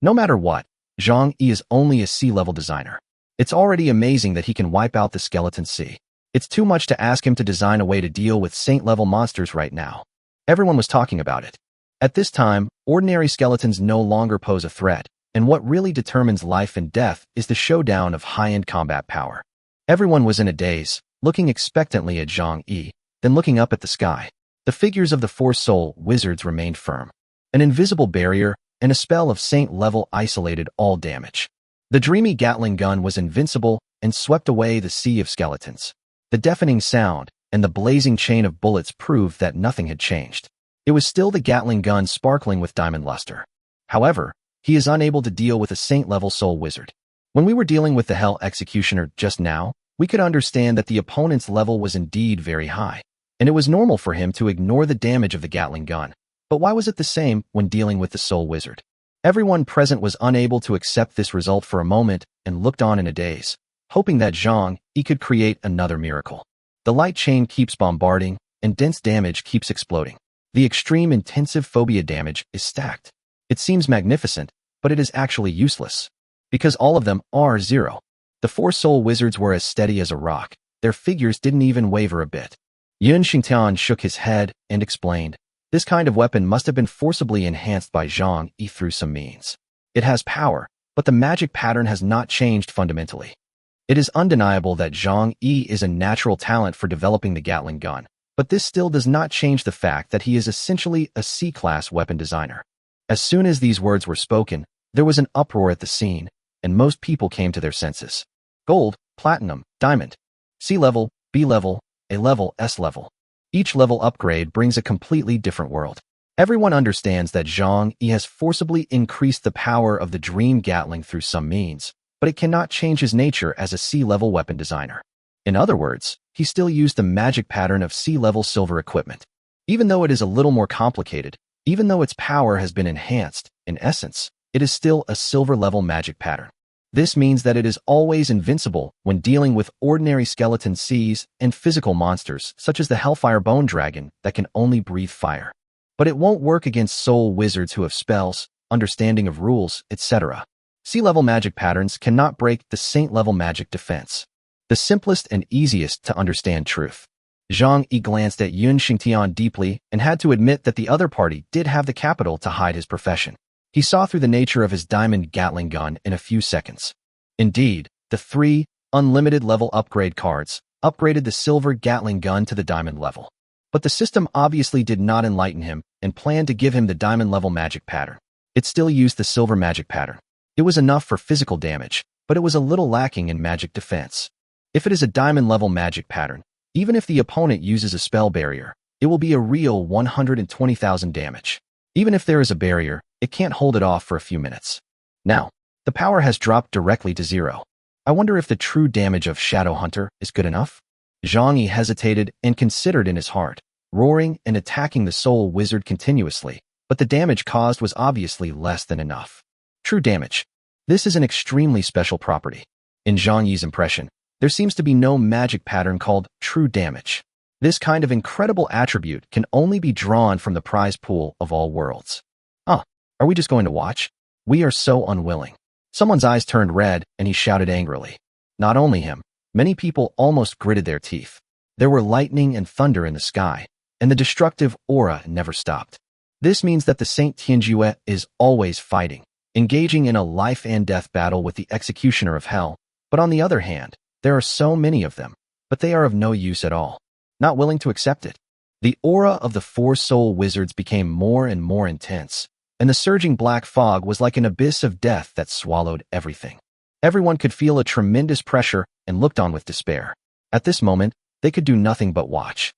No matter what, Zhang Yi is only a sea-level designer. It's already amazing that he can wipe out the skeleton sea. It's too much to ask him to design a way to deal with saint-level monsters right now. Everyone was talking about it. At this time, ordinary skeletons no longer pose a threat, and what really determines life and death is the showdown of high-end combat power. Everyone was in a daze, looking expectantly at Zhang Yi, then looking up at the sky. The figures of the 4 soul wizards remained firm. An invisible barrier and a spell of saint-level isolated all damage. The dreamy Gatling gun was invincible and swept away the sea of skeletons. The deafening sound and the blazing chain of bullets proved that nothing had changed. It was still the Gatling gun sparkling with diamond luster. However, he is unable to deal with a saint-level soul wizard. When we were dealing with the Hell Executioner just now, we could understand that the opponent's level was indeed very high, and it was normal for him to ignore the damage of the Gatling gun. But why was it the same when dealing with the soul wizard? Everyone present was unable to accept this result for a moment and looked on in a daze, hoping that Zhang Yi could create another miracle. The light chain keeps bombarding, and dense damage keeps exploding. The extreme intensive phobia damage is stacked. It seems magnificent, but it is actually useless. Because all of them are 0. The 4 soul wizards were as steady as a rock. Their figures didn't even waver a bit. Yun Xingtian shook his head and explained, this kind of weapon must have been forcibly enhanced by Zhang Yi through some means. It has power, but the magic pattern has not changed fundamentally. It is undeniable that Zhang Yi is a natural talent for developing the Gatling gun, but this still does not change the fact that he is essentially a C-class weapon designer. As soon as these words were spoken, there was an uproar at the scene, and most people came to their senses. Gold, platinum, diamond, C level, B level, A level, S level. Each level upgrade brings a completely different world. Everyone understands that Zhang Yi has forcibly increased the power of the Dream Gatling through some means, but it cannot change his nature as a C-level weapon designer. In other words, he still used the magic pattern of C-level silver equipment. Even though it is a little more complicated, even though its power has been enhanced, in essence, it is still a silver-level magic pattern. This means that it is always invincible when dealing with ordinary skeleton Cs and physical monsters such as the Hellfire Bone Dragon that can only breathe fire. But it won't work against soul wizards who have spells, understanding of rules, etc. C-level magic patterns cannot break the saint-level magic defense. The simplest and easiest to understand truth. Zhang Yi glanced at Yun Xingtian deeply and had to admit that the other party did have the capital to hide his profession. He saw through the nature of his diamond Gatling gun in a few seconds. Indeed, the 3 unlimited level upgrade cards upgraded the silver Gatling gun to the diamond level. But the system obviously did not enlighten him and planned to give him the diamond level magic pattern. It still used the silver magic pattern. It was enough for physical damage, but it was a little lacking in magic defense. If it is a diamond level magic pattern, even if the opponent uses a spell barrier, it will be a real 120,000 damage. Even if there is a barrier, it can't hold it off for a few minutes. Now, the power has dropped directly to 0. I wonder if the true damage of Shadow Hunter is good enough? Zhang Yi hesitated and considered in his heart. roaring and attacking the soul wizard continuously, but the damage caused was obviously less than enough. True damage. This is an extremely special property. In Zhang Yi's impression, there seems to be no magic pattern called true damage. This kind of incredible attribute can only be drawn from the prize pool of all worlds. Are we just going to watch? We are so unwilling. Someone's eyes turned red and he shouted angrily. Not only him, many people almost gritted their teeth. There were lightning and thunder in the sky, and the destructive aura never stopped. This means that the Saint Tianjue is always fighting, engaging in a life and death battle with the executioner of hell. But on the other hand, there are so many of them, but they are of no use at all. Not willing to accept it. The aura of the four soul wizards became more and more intense, and the surging black fog was like an abyss of death that swallowed everything. Everyone could feel a tremendous pressure and looked on with despair. At this moment, they could do nothing but watch.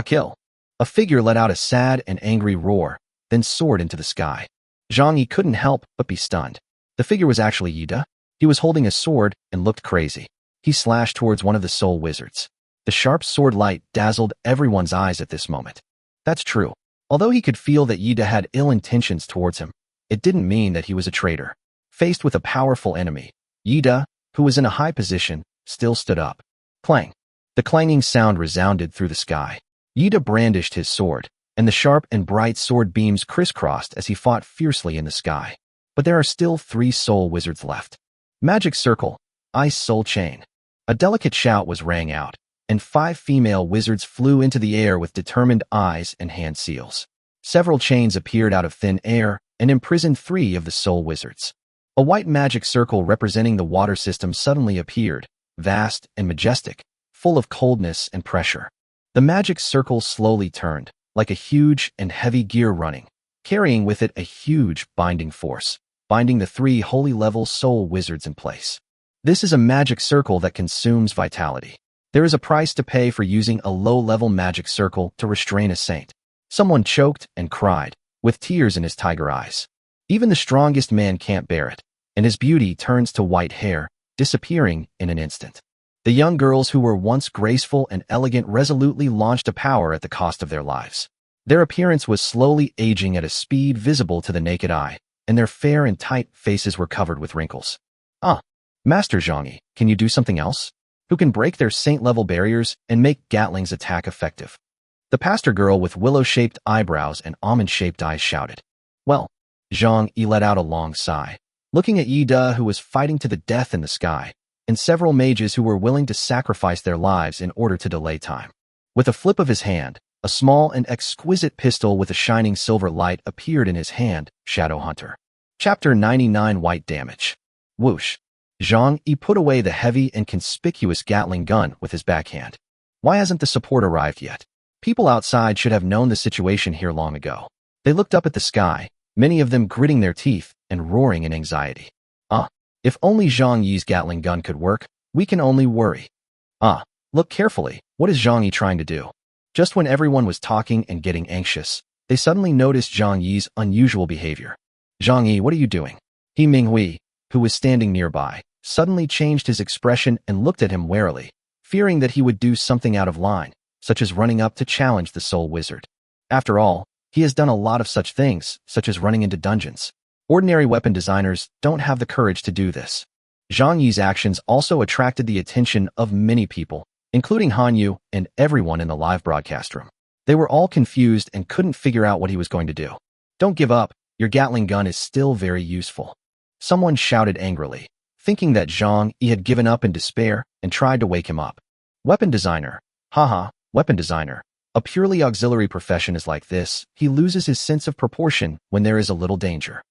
Kill. A figure let out a sad and angry roar, then soared into the sky. Zhang Yi couldn't help but be stunned. The figure was actually Yida. He was holding a sword and looked crazy. He slashed towards one of the soul wizards. The sharp sword light dazzled everyone's eyes at this moment. That's true. Although he could feel that Yida had ill intentions towards him, it didn't mean that he was a traitor. Faced with a powerful enemy, Yida, who was in a high position, still stood up. Clang. The clanging sound resounded through the sky. Yida brandished his sword, and the sharp and bright sword beams crisscrossed as he fought fiercely in the sky. But there are still 3 soul wizards left. Magic circle, ice soul chain. A delicate shout was rang out, and 5 female wizards flew into the air with determined eyes and hand seals. Several chains appeared out of thin air and imprisoned 3 of the soul wizards. A white magic circle representing the water system suddenly appeared, vast and majestic, full of coldness and pressure. The magic circle slowly turned, like a huge and heavy gear running, carrying with it a huge binding force, binding the 3 holy-level soul wizards in place. This is a magic circle that consumes vitality. There is a price to pay for using a low-level magic circle to restrain a saint. Someone choked and cried, with tears in his tiger eyes. Even the strongest man can't bear it, and his beauty turns to white hair, disappearing in an instant. The young girls who were once graceful and elegant resolutely launched a power at the cost of their lives. Their appearance was slowly aging at a speed visible to the naked eye, and their fair and tight faces were covered with wrinkles. Master Zhang Yi, can you do something else? Who can break their saint-level barriers and make Gatling's attack effective? The pastor girl with willow-shaped eyebrows and almond-shaped eyes shouted. Well, Zhang Yi let out a long sigh, looking at Yida, who was fighting to the death in the sky, and several mages who were willing to sacrifice their lives in order to delay time. With a flip of his hand, a small and exquisite pistol with a shining silver light appeared in his hand, Shadow Hunter. Chapter 99 White Damage. Whoosh. Zhang Yi put away the heavy and conspicuous Gatling gun with his backhand. Why hasn't the support arrived yet? People outside should have known the situation here long ago. They looked up at the sky, many of them gritting their teeth and roaring in anxiety. If only Zhang Yi's Gatling gun could work, we can only worry. Look carefully, what is Zhang Yi trying to do? Just when everyone was talking and getting anxious, they suddenly noticed Zhang Yi's unusual behavior. Zhang Yi, what are you doing? He Minghui, who was standing nearby, suddenly changed his expression and looked at him warily, fearing that he would do something out of line, such as running up to challenge the soul wizard. After all, he has done a lot of such things, such as running into dungeons. Ordinary weapon designers don't have the courage to do this. Zhang Yi's actions also attracted the attention of many people, including Han Yu and everyone in the live broadcast room. They were all confused and couldn't figure out what he was going to do. Don't give up, your Gatling gun is still very useful. Someone shouted angrily, thinking that Zhang Yi had given up in despair and tried to wake him up. Weapon designer. Weapon designer. A purely auxiliary profession is like this. He loses his sense of proportion when there is a little danger.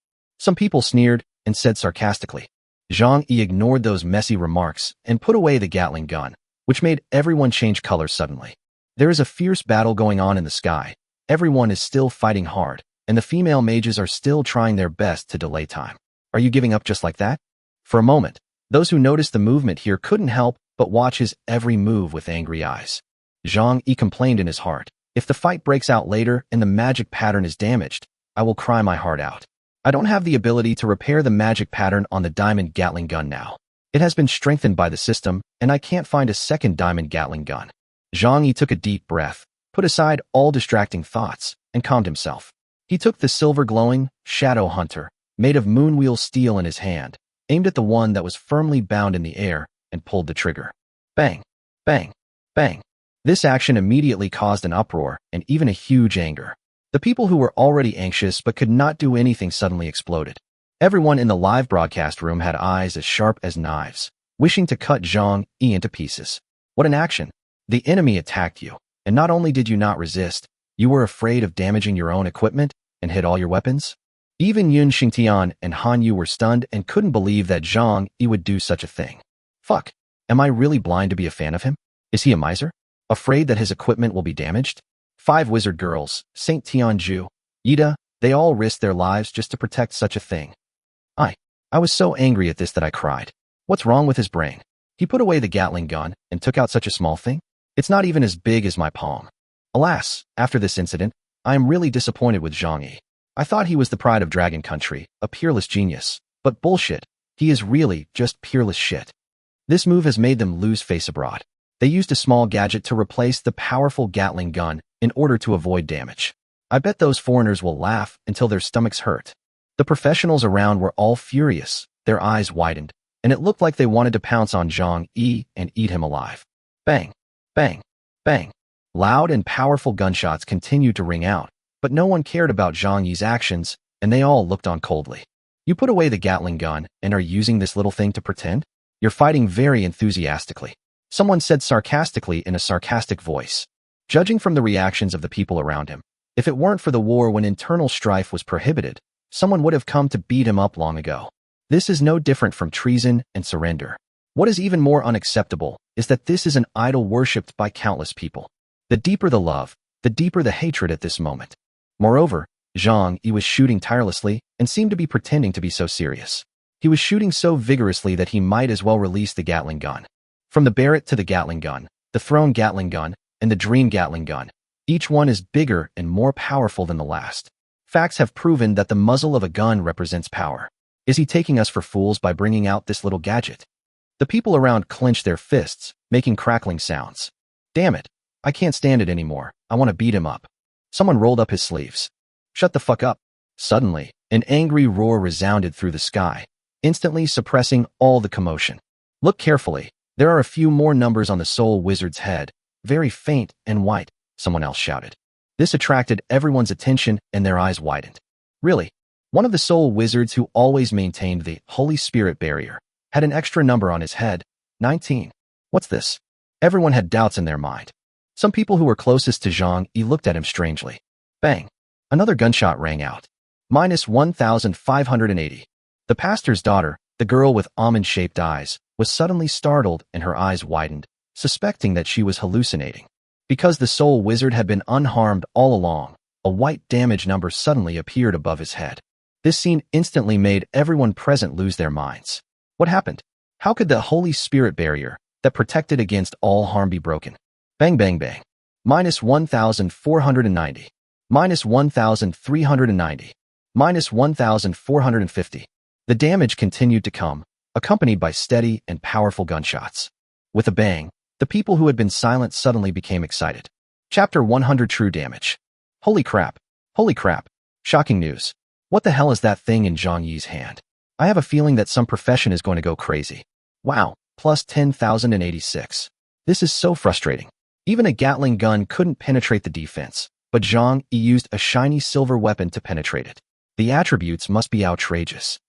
Some people sneered and said sarcastically. Zhang Yi ignored those messy remarks and put away the Gatling gun, which made everyone change colors suddenly. There is a fierce battle going on in the sky. Everyone is still fighting hard, and the female mages are still trying their best to delay time. Are you giving up just like that? For a moment, those who noticed the movement here couldn't help but watch his every move with angry eyes. Zhang Yi complained in his heart, if the fight breaks out later and the magic pattern is damaged, I will cry my heart out. I don't have the ability to repair the magic pattern on the diamond Gatling gun now. It has been strengthened by the system, and I can't find a second diamond Gatling gun. Zhang Yi took a deep breath, put aside all distracting thoughts, and calmed himself. He took the silver-glowing shadow hunter, made of moonwheel steel in his hand, aimed at the one that was firmly bound in the air, and pulled the trigger. Bang! Bang! Bang! This action immediately caused an uproar and even a huge anger. The people who were already anxious but could not do anything suddenly exploded. Everyone in the live broadcast room had eyes as sharp as knives, wishing to cut Zhang Yi into pieces. What an action! The enemy attacked you, and not only did you not resist, you were afraid of damaging your own equipment and hid all your weapons? Even Yun Xingtian and Han Yu were stunned and couldn't believe that Zhang Yi would do such a thing. Fuck, am I really blind to be a fan of him? Is he a miser? Afraid that his equipment will be damaged? 5 wizard girls, Saint Tianju, Yida, they all risked their lives just to protect such a thing. I was so angry at this that I cried. What's wrong with his brain? He put away the Gatling gun and took out such a small thing? It's not even as big as my palm. Alas, after this incident, I am really disappointed with Zhang Yi. I thought he was the pride of Dragon Country, a peerless genius. But bullshit, he is really just peerless shit. This move has made them lose face abroad. They used a small gadget to replace the powerful Gatling gun in order to avoid damage. I bet those foreigners will laugh until their stomachs hurt. The professionals around were all furious, their eyes widened, and it looked like they wanted to pounce on Zhang Yi and eat him alive. Bang! Bang! Bang! Loud and powerful gunshots continued to ring out, but no one cared about Zhang Yi's actions, and they all looked on coldly. You put away the Gatling gun and are using this little thing to pretend? You're fighting very enthusiastically. Someone said sarcastically in a sarcastic voice. Judging from the reactions of the people around him, if it weren't for the war when internal strife was prohibited, someone would have come to beat him up long ago. This is no different from treason and surrender. What is even more unacceptable is that this is an idol worshipped by countless people. The deeper the love, the deeper the hatred at this moment. Moreover, Zhang Yi was shooting tirelessly and seemed to be pretending to be so serious. He was shooting so vigorously that he might as well release the Gatling gun. From the Barrett to the Gatling gun, the Throne Gatling gun, and the Dream Gatling gun, each one is bigger and more powerful than the last. Facts have proven that the muzzle of a gun represents power. Is he taking us for fools by bringing out this little gadget? The people around clenched their fists, making crackling sounds. Damn it, I can't stand it anymore. I want to beat him up. Someone rolled up his sleeves. Shut the fuck up. Suddenly, an angry roar resounded through the sky, instantly suppressing all the commotion. Look carefully. There are a few more numbers on the Soul Wizard's head, very faint and white, someone else shouted. This attracted everyone's attention and their eyes widened. Really? One of the Soul Wizards who always maintained the Holy Spirit barrier had an extra number on his head, 19. What's this? Everyone had doubts in their mind. Some people who were closest to Zhang Yi looked at him strangely. Bang! Another gunshot rang out. Minus 1,580. The pastor's daughter, the girl with almond-shaped eyes, was suddenly startled and her eyes widened, suspecting that she was hallucinating. Because the Soul Wizard had been unharmed all along, a white damage number suddenly appeared above his head. This scene instantly made everyone present lose their minds. What happened? How could the Holy Spirit barrier that protected against all harm be broken? Bang bang bang. Minus 1,490. Minus 1,390. Minus 1,450. The damage continued to come, accompanied by steady and powerful gunshots. With a bang, the people who had been silent suddenly became excited. Chapter 100 True Damage. Holy crap. Holy crap. Shocking news. What the hell is that thing in Zhang Yi's hand? I have a feeling that some profession is going to go crazy. Wow, plus 10,086. This is so frustrating. Even a Gatling gun couldn't penetrate the defense, but Zhang Yi used a shiny silver weapon to penetrate it. The attributes must be outrageous.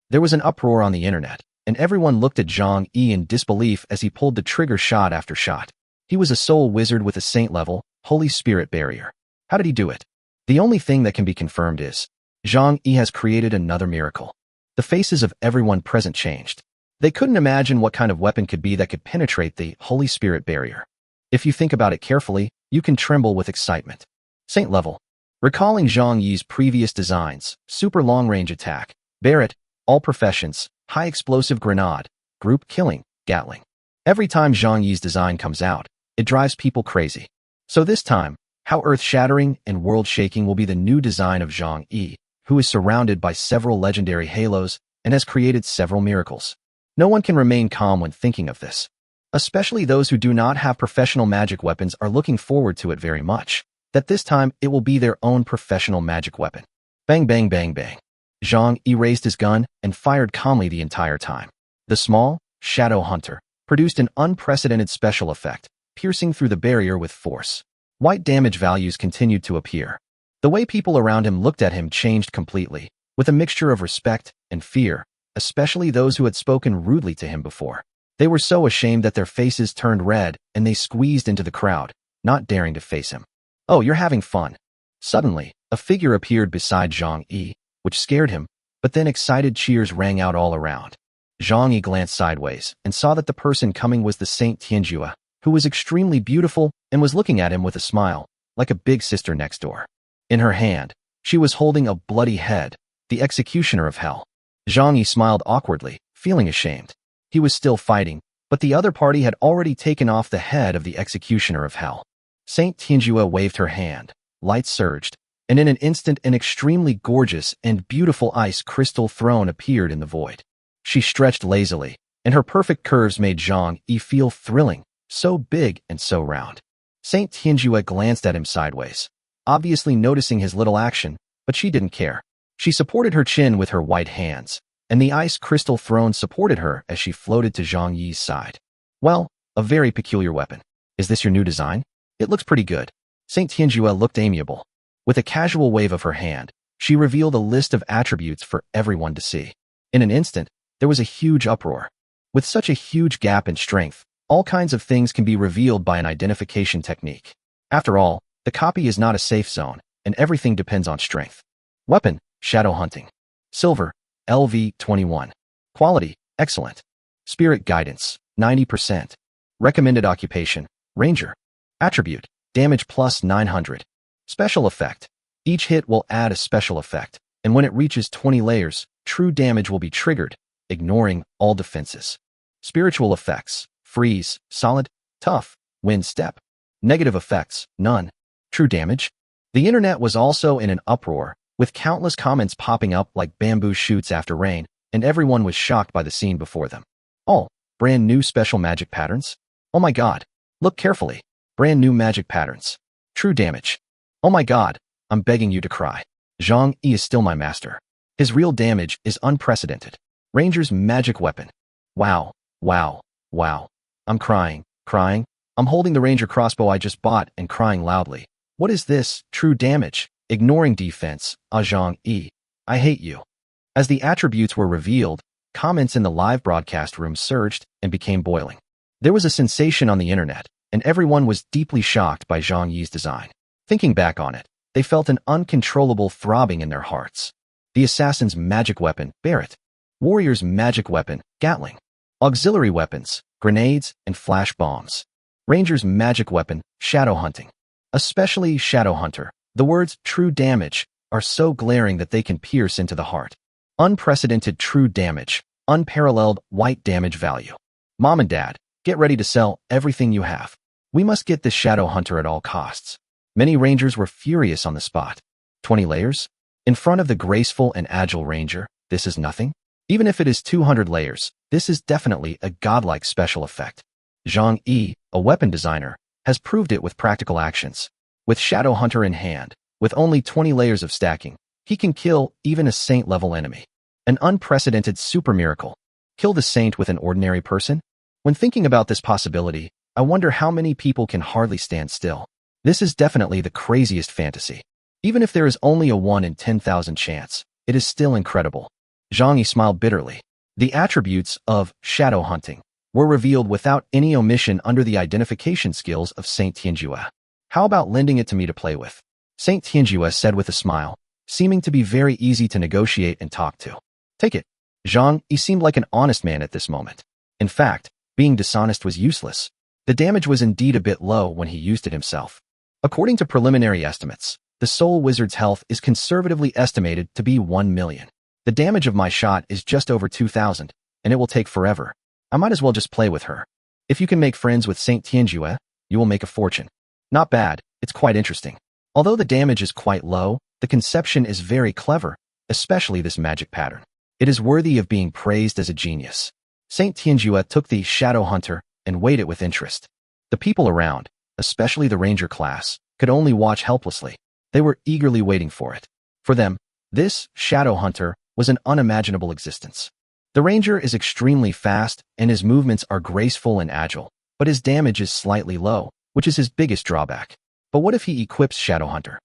There was an uproar on the internet, and everyone looked at Zhang Yi in disbelief as he pulled the trigger shot after shot. He was a Soul Wizard with a Saint-level, Holy Spirit barrier. How did he do it? The only thing that can be confirmed is, Zhang Yi has created another miracle. The faces of everyone present changed. They couldn't imagine what kind of weapon could be that could penetrate the Holy Spirit barrier. If you think about it carefully, you can tremble with excitement. Saint-level. Recalling Zhang Yi's previous designs, super long-range attack, Barrett, all professions, high explosive grenade, group killing, Gatling. Every time Zhang Yi's design comes out, it drives people crazy. So this time, how earth-shattering and world-shaking will be the new design of Zhang Yi, who is surrounded by several legendary halos and has created several miracles. No one can remain calm when thinking of this. Especially those who do not have professional magic weapons are looking forward to it very much, that this time it will be their own professional magic weapon. Bang bang bang bang. Zhang Yi raised his gun and fired calmly the entire time. The small, shadow hunter produced an unprecedented special effect, piercing through the barrier with force. White damage values continued to appear. The way people around him looked at him changed completely, with a mixture of respect and fear, especially those who had spoken rudely to him before. They were so ashamed that their faces turned red and they squeezed into the crowd, not daring to face him. Oh, you're having fun. Suddenly, a figure appeared beside Zhang Yi, which scared him, but then excited cheers rang out all around. Zhang Yi glanced sideways and saw that the person coming was the Saint Tianjua, who was extremely beautiful and was looking at him with a smile, like a big sister next door. In her hand, she was holding a bloody head, the executioner of hell. Zhang Yi smiled awkwardly, feeling ashamed. He was still fighting, but the other party had already taken off the head of the executioner of hell. Saint Tianjua waved her hand, lights surged, and in an instant an extremely gorgeous and beautiful ice crystal throne appeared in the void. She stretched lazily, and her perfect curves made Zhang Yi feel thrilling, so big and so round. Saint Tianjua glanced at him sideways, obviously noticing his little action, but she didn't care. She supported her chin with her white hands, and the ice crystal throne supported her as she floated to Zhang Yi's side. Well, a very peculiar weapon. Is this your new design? It looks pretty good. Saint Tianjua looked amiable. With a casual wave of her hand, she revealed a list of attributes for everyone to see. In an instant, there was a huge uproar. With such a huge gap in strength, all kinds of things can be revealed by an identification technique. After all, the copy is not a safe zone, and everything depends on strength. Weapon, shadow hunting. Silver, LV21. Quality, excellent. Spirit guidance, 90%. Recommended occupation, ranger. Attribute, damage plus 900. Special effect. Each hit will add a special effect, and when it reaches 20 layers, true damage will be triggered, ignoring all defenses. Spiritual effects, freeze, solid, tough, wind step. Negative effects, none. True damage. The internet was also in an uproar, with countless comments popping up like bamboo shoots after rain, and everyone was shocked by the scene before them. All brand new special magic patterns? Oh my god. Look carefully. Brand new magic patterns. True damage. Oh my god, I'm begging you to cry. Zhang Yi is still my master. His real damage is unprecedented. Ranger's magic weapon. Wow, wow, wow. I'm crying. I'm holding the ranger crossbow I just bought and crying loudly. What is this? True damage. Ignoring defense. Zhang Yi, I hate you. As the attributes were revealed, comments in the live broadcast room surged and became boiling. There was a sensation on the internet, and everyone was deeply shocked by Zhang Yi's design. Thinking back on it, they felt an uncontrollable throbbing in their hearts. The assassin's magic weapon, Barrett. Warrior's magic weapon, Gatling. Auxiliary weapons, grenades and flash bombs. Ranger's magic weapon, shadow hunting. Especially shadow hunter. The words true damage are so glaring that they can pierce into the heart. Unprecedented true damage, unparalleled white damage value. Mom and Dad, get ready to sell everything you have. We must get this shadow hunter at all costs. Many rangers were furious on the spot. 20 layers? In front of the graceful and agile ranger, this is nothing? Even if it is 200 layers, this is definitely a godlike special effect. Zhang Yi, a weapon designer, has proved it with practical actions. With Shadow Hunter in hand, with only 20 layers of stacking, he can kill even a saint-level enemy. An unprecedented super miracle. Kill the saint with an ordinary person? When thinking about this possibility, I wonder how many people can hardly stand still. This is definitely the craziest fantasy. Even if there is only a 1 in 10,000 chance, it is still incredible. Zhang Yi smiled bitterly. The attributes of shadow hunting were revealed without any omission under the identification skills of Saint Tianjua. How about lending it to me to play with? Saint Tianjua said with a smile, seeming to be very easy to negotiate and talk to. Take it. Zhang Yi seemed like an honest man at this moment. In fact, being dishonest was useless. The damage was indeed a bit low when he used it himself. According to preliminary estimates, the Soul Wizard's health is conservatively estimated to be 1 million. The damage of my shot is just over 2,000, and it will take forever. I might as well just play with her. If you can make friends with Saint Tianjua, you will make a fortune. Not bad, it's quite interesting. Although the damage is quite low, the conception is very clever, especially this magic pattern. It is worthy of being praised as a genius. Saint Tianjua took the Shadow Hunter and weighed it with interest. The people around, especially the ranger class, could only watch helplessly. They were eagerly waiting for it. For them, this shadow hunter was an unimaginable existence. The ranger is extremely fast and his movements are graceful and agile, but his damage is slightly low, which is his biggest drawback. But what if he equips Shadow Hunter?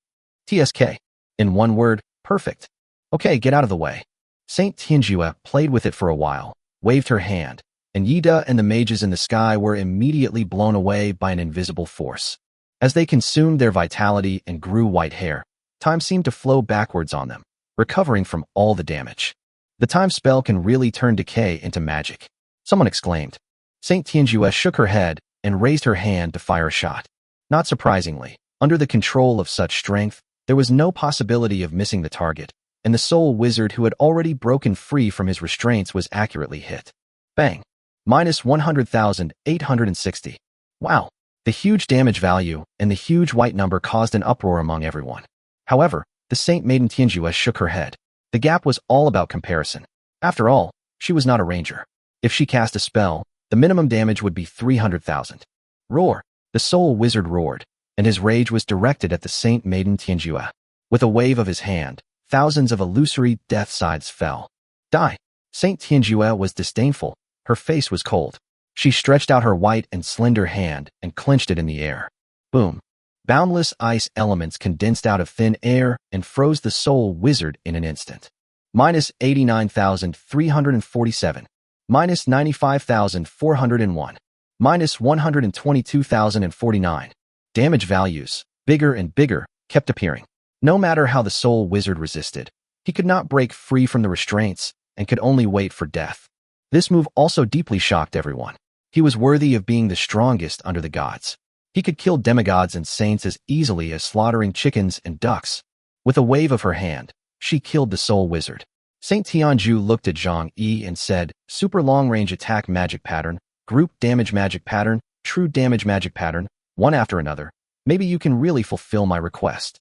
TSK. In one word, perfect. Okay, get out of the way. Saint Tianjue played with it for a while, waved her hand, and Yida and the mages in the sky were immediately blown away by an invisible force. As they consumed their vitality and grew white hair, time seemed to flow backwards on them, recovering from all the damage. The time spell can really turn decay into magic. Someone exclaimed. Saint Tianjue shook her head and raised her hand to fire a shot. Not surprisingly, under the control of such strength, there was no possibility of missing the target, and the soul wizard who had already broken free from his restraints was accurately hit. Bang! Minus 100,860. Wow! The huge damage value and the huge white number caused an uproar among everyone. However, the Saint Maiden Tianjue shook her head. The gap was all about comparison. After all, she was not a ranger. If she cast a spell, the minimum damage would be 300,000. Roar! The soul wizard roared, and his rage was directed at the Saint Maiden Tianjue. With a wave of his hand, thousands of illusory death sides fell. Die! Saint Tianjue was disdainful. Her face was cold. She stretched out her white and slender hand and clenched it in the air. Boom! Boundless ice elements condensed out of thin air and froze the soul wizard in an instant. Minus 89,347. Minus 95,401. Minus 122,049. Damage values, bigger and bigger, kept appearing. No matter how the soul wizard resisted, he could not break free from the restraints and could only wait for death. This move also deeply shocked everyone. He was worthy of being the strongest under the gods. He could kill demigods and saints as easily as slaughtering chickens and ducks. With a wave of her hand, she killed the soul wizard. Saint Tianjue looked at Zhang Yi and said, Super long-range attack magic pattern, group damage magic pattern, true damage magic pattern, one after another. Maybe you can really fulfill my request.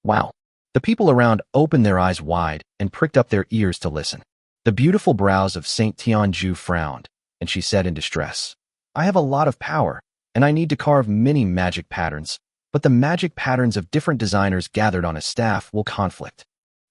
Wow. The people around opened their eyes wide and pricked up their ears to listen. The beautiful brows of Saint Tianjue frowned, and she said in distress, I have a lot of power, and I need to carve many magic patterns, but the magic patterns of different designers gathered on a staff will conflict.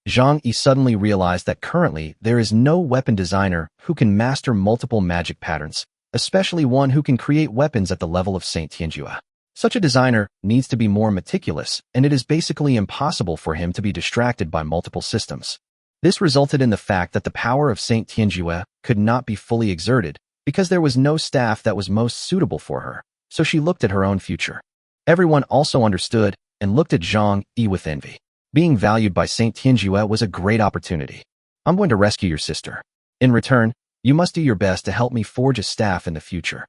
Zhang Yi suddenly realized that currently there is no weapon designer who can master multiple magic patterns, especially one who can create weapons at the level of Saint Tianjue. Such a designer needs to be more meticulous, and it is basically impossible for him to be distracted by multiple systems. This resulted in the fact that the power of Saint Tianjue could not be fully exerted because there was no staff that was most suitable for her, so she looked at her own future. Everyone also understood and looked at Zhang Yi with envy. Being valued by Saint Tianjue was a great opportunity. I'm going to rescue your sister. In return, you must do your best to help me forge a staff in the future.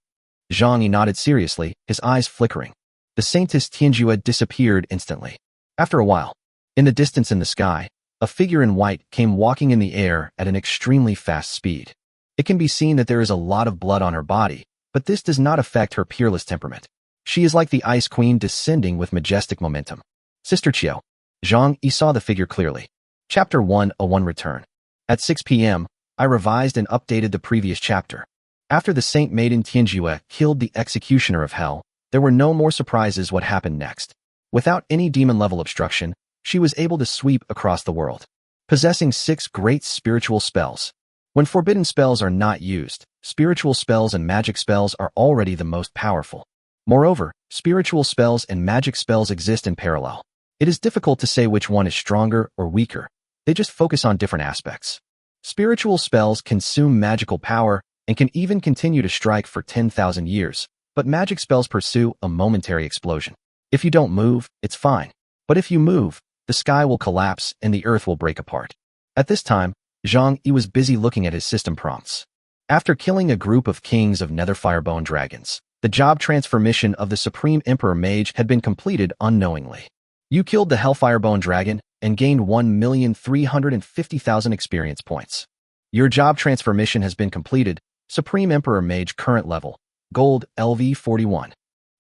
Zhang Yi nodded seriously, his eyes flickering. The Saintess Tianjue disappeared instantly. After a while, in the distance in the sky, a figure in white came walking in the air at an extremely fast speed. It can be seen that there is a lot of blood on her body, but this does not affect her peerless temperament. She is like the Ice Queen descending with majestic momentum. Sister Qiu. Zhang Yi saw the figure clearly. Chapter 101 Return. At 6 p.m., I revised and updated the previous chapter. After the Saint Maiden Tianjue killed the executioner of hell, there were no more surprises what happened next. Without any demon-level obstruction, she was able to sweep across the world, possessing 6 great spiritual spells. When forbidden spells are not used, spiritual spells and magic spells are already the most powerful. Moreover, spiritual spells and magic spells exist in parallel. It is difficult to say which one is stronger or weaker. They just focus on different aspects. Spiritual spells consume magical power and can even continue to strike for 10,000 years, but magic spells pursue a momentary explosion. If you don't move, it's fine. But if you move, the sky will collapse and the earth will break apart. At this time, Zhang Yi was busy looking at his system prompts. After killing a group of kings of Nether Firebone dragons, the job transformation of the Supreme Emperor Mage had been completed unknowingly. You killed the Hellfirebone dragon and gained 1,350,000 experience points. Your job transformation has been completed. Supreme Emperor Mage current level, Gold LV 41.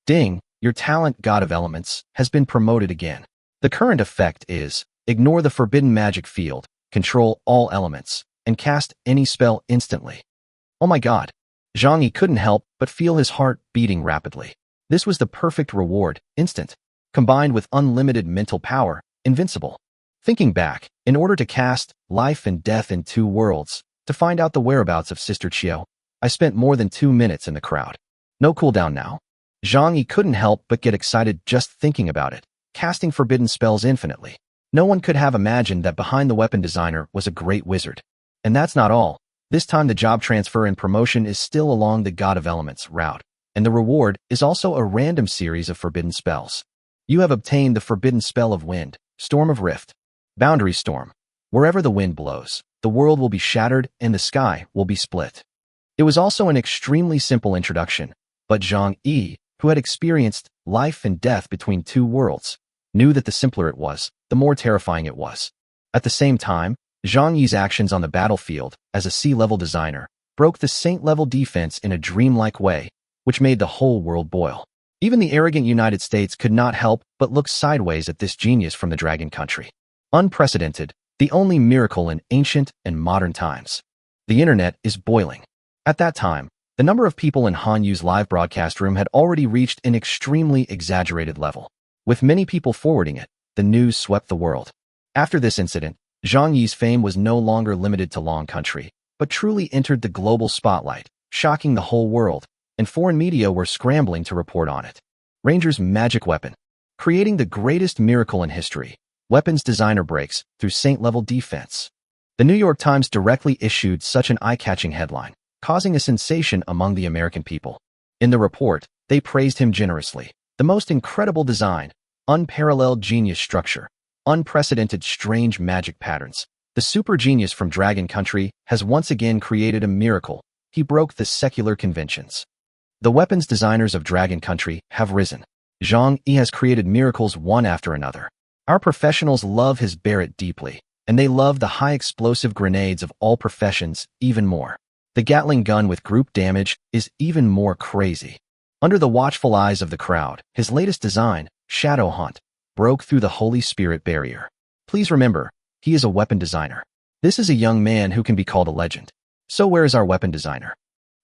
Ding, your talent God of Elements has been promoted again. The current effect is, ignore the forbidden magic field, control all elements, and cast any spell instantly. Oh my god. Zhang Yi couldn't help but feel his heart beating rapidly. This was the perfect reward, instant, combined with unlimited mental power, invincible. Thinking back, in order to cast life and death in two worlds, to find out the whereabouts of Sister Chiao, I spent more than 2 minutes in the crowd. No cooldown now. Zhang Yi couldn't help but get excited just thinking about it, casting forbidden spells infinitely. No one could have imagined that behind the weapon designer was a great wizard. And that's not all. This time the job transfer and promotion is still along the God of Elements route, and the reward is also a random series of forbidden spells. You have obtained the forbidden spell of wind, storm of rift, boundary storm. Wherever the wind blows, the world will be shattered and the sky will be split. It was also an extremely simple introduction, but Zhang Yi, who had experienced life and death between two worlds, knew that the simpler it was, the more terrifying it was. At the same time, Zhang Yi's actions on the battlefield as a sea-level designer broke the saint-level defense in a dreamlike way, which made the whole world boil. Even the arrogant United States could not help but look sideways at this genius from the Dragon Country. Unprecedented, the only miracle in ancient and modern times. The internet is boiling. At that time, the number of people in Han Yu's live broadcast room had already reached an extremely exaggerated level. With many people forwarding it, the news swept the world. After this incident, Zhang Yi's fame was no longer limited to Long Country, but truly entered the global spotlight, shocking the whole world, and foreign media were scrambling to report on it. Ranger's magic weapon. Creating the greatest miracle in history, weapons designer breaks through saint-level defense. The New York Times directly issued such an eye-catching headline, causing a sensation among the American people. In the report, they praised him generously. The most incredible design, unparalleled genius structure, unprecedented strange magic patterns. The super genius from Dragon Country has once again created a miracle. He broke the secular conventions. The weapons designers of Dragon Country have risen. Zhang Yi has created miracles one after another. Our professionals love his Barrett deeply, and they love the high explosive grenades of all professions even more. The Gatling gun with group damage is even more crazy. Under the watchful eyes of the crowd, his latest design, Shadow Hunt, broke through the Holy Spirit barrier. Please remember, he is a weapon designer. This is a young man who can be called a legend. So where is our weapon designer?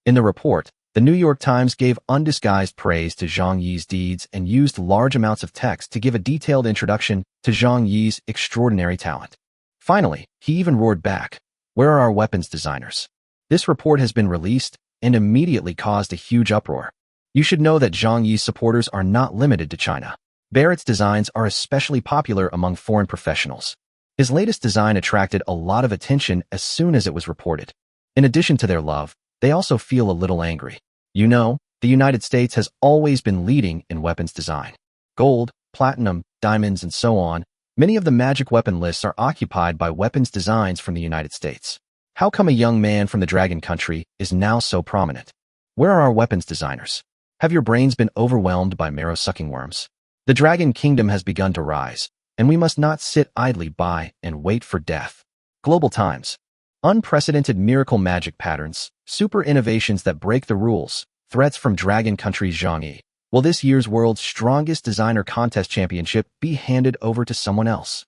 In the report, the New York Times gave undisguised praise to Zhang Yi's deeds and used large amounts of text to give a detailed introduction to Zhang Yi's extraordinary talent. Finally, he even roared back, "Where are our weapons designers?" This report has been released and immediately caused a huge uproar. You should know that Zhang Yi's supporters are not limited to China. Barrett's designs are especially popular among foreign professionals. His latest design attracted a lot of attention as soon as it was reported. In addition to their love, they also feel a little angry. You know, the United States has always been leading in weapons design. Gold, platinum, diamonds, and so on. Many of the magic weapon lists are occupied by weapons designs from the United States. How come a young man from the Dragon Country is now so prominent? Where are our weapons designers? Have your brains been overwhelmed by marrow-sucking worms? The Dragon Kingdom has begun to rise, and we must not sit idly by and wait for death. Global Times. Unprecedented miracle magic patterns, super innovations that break the rules, threats from Dragon Country's Zhang Yi. Will this year's World's Strongest Designer Contest Championship be handed over to someone else?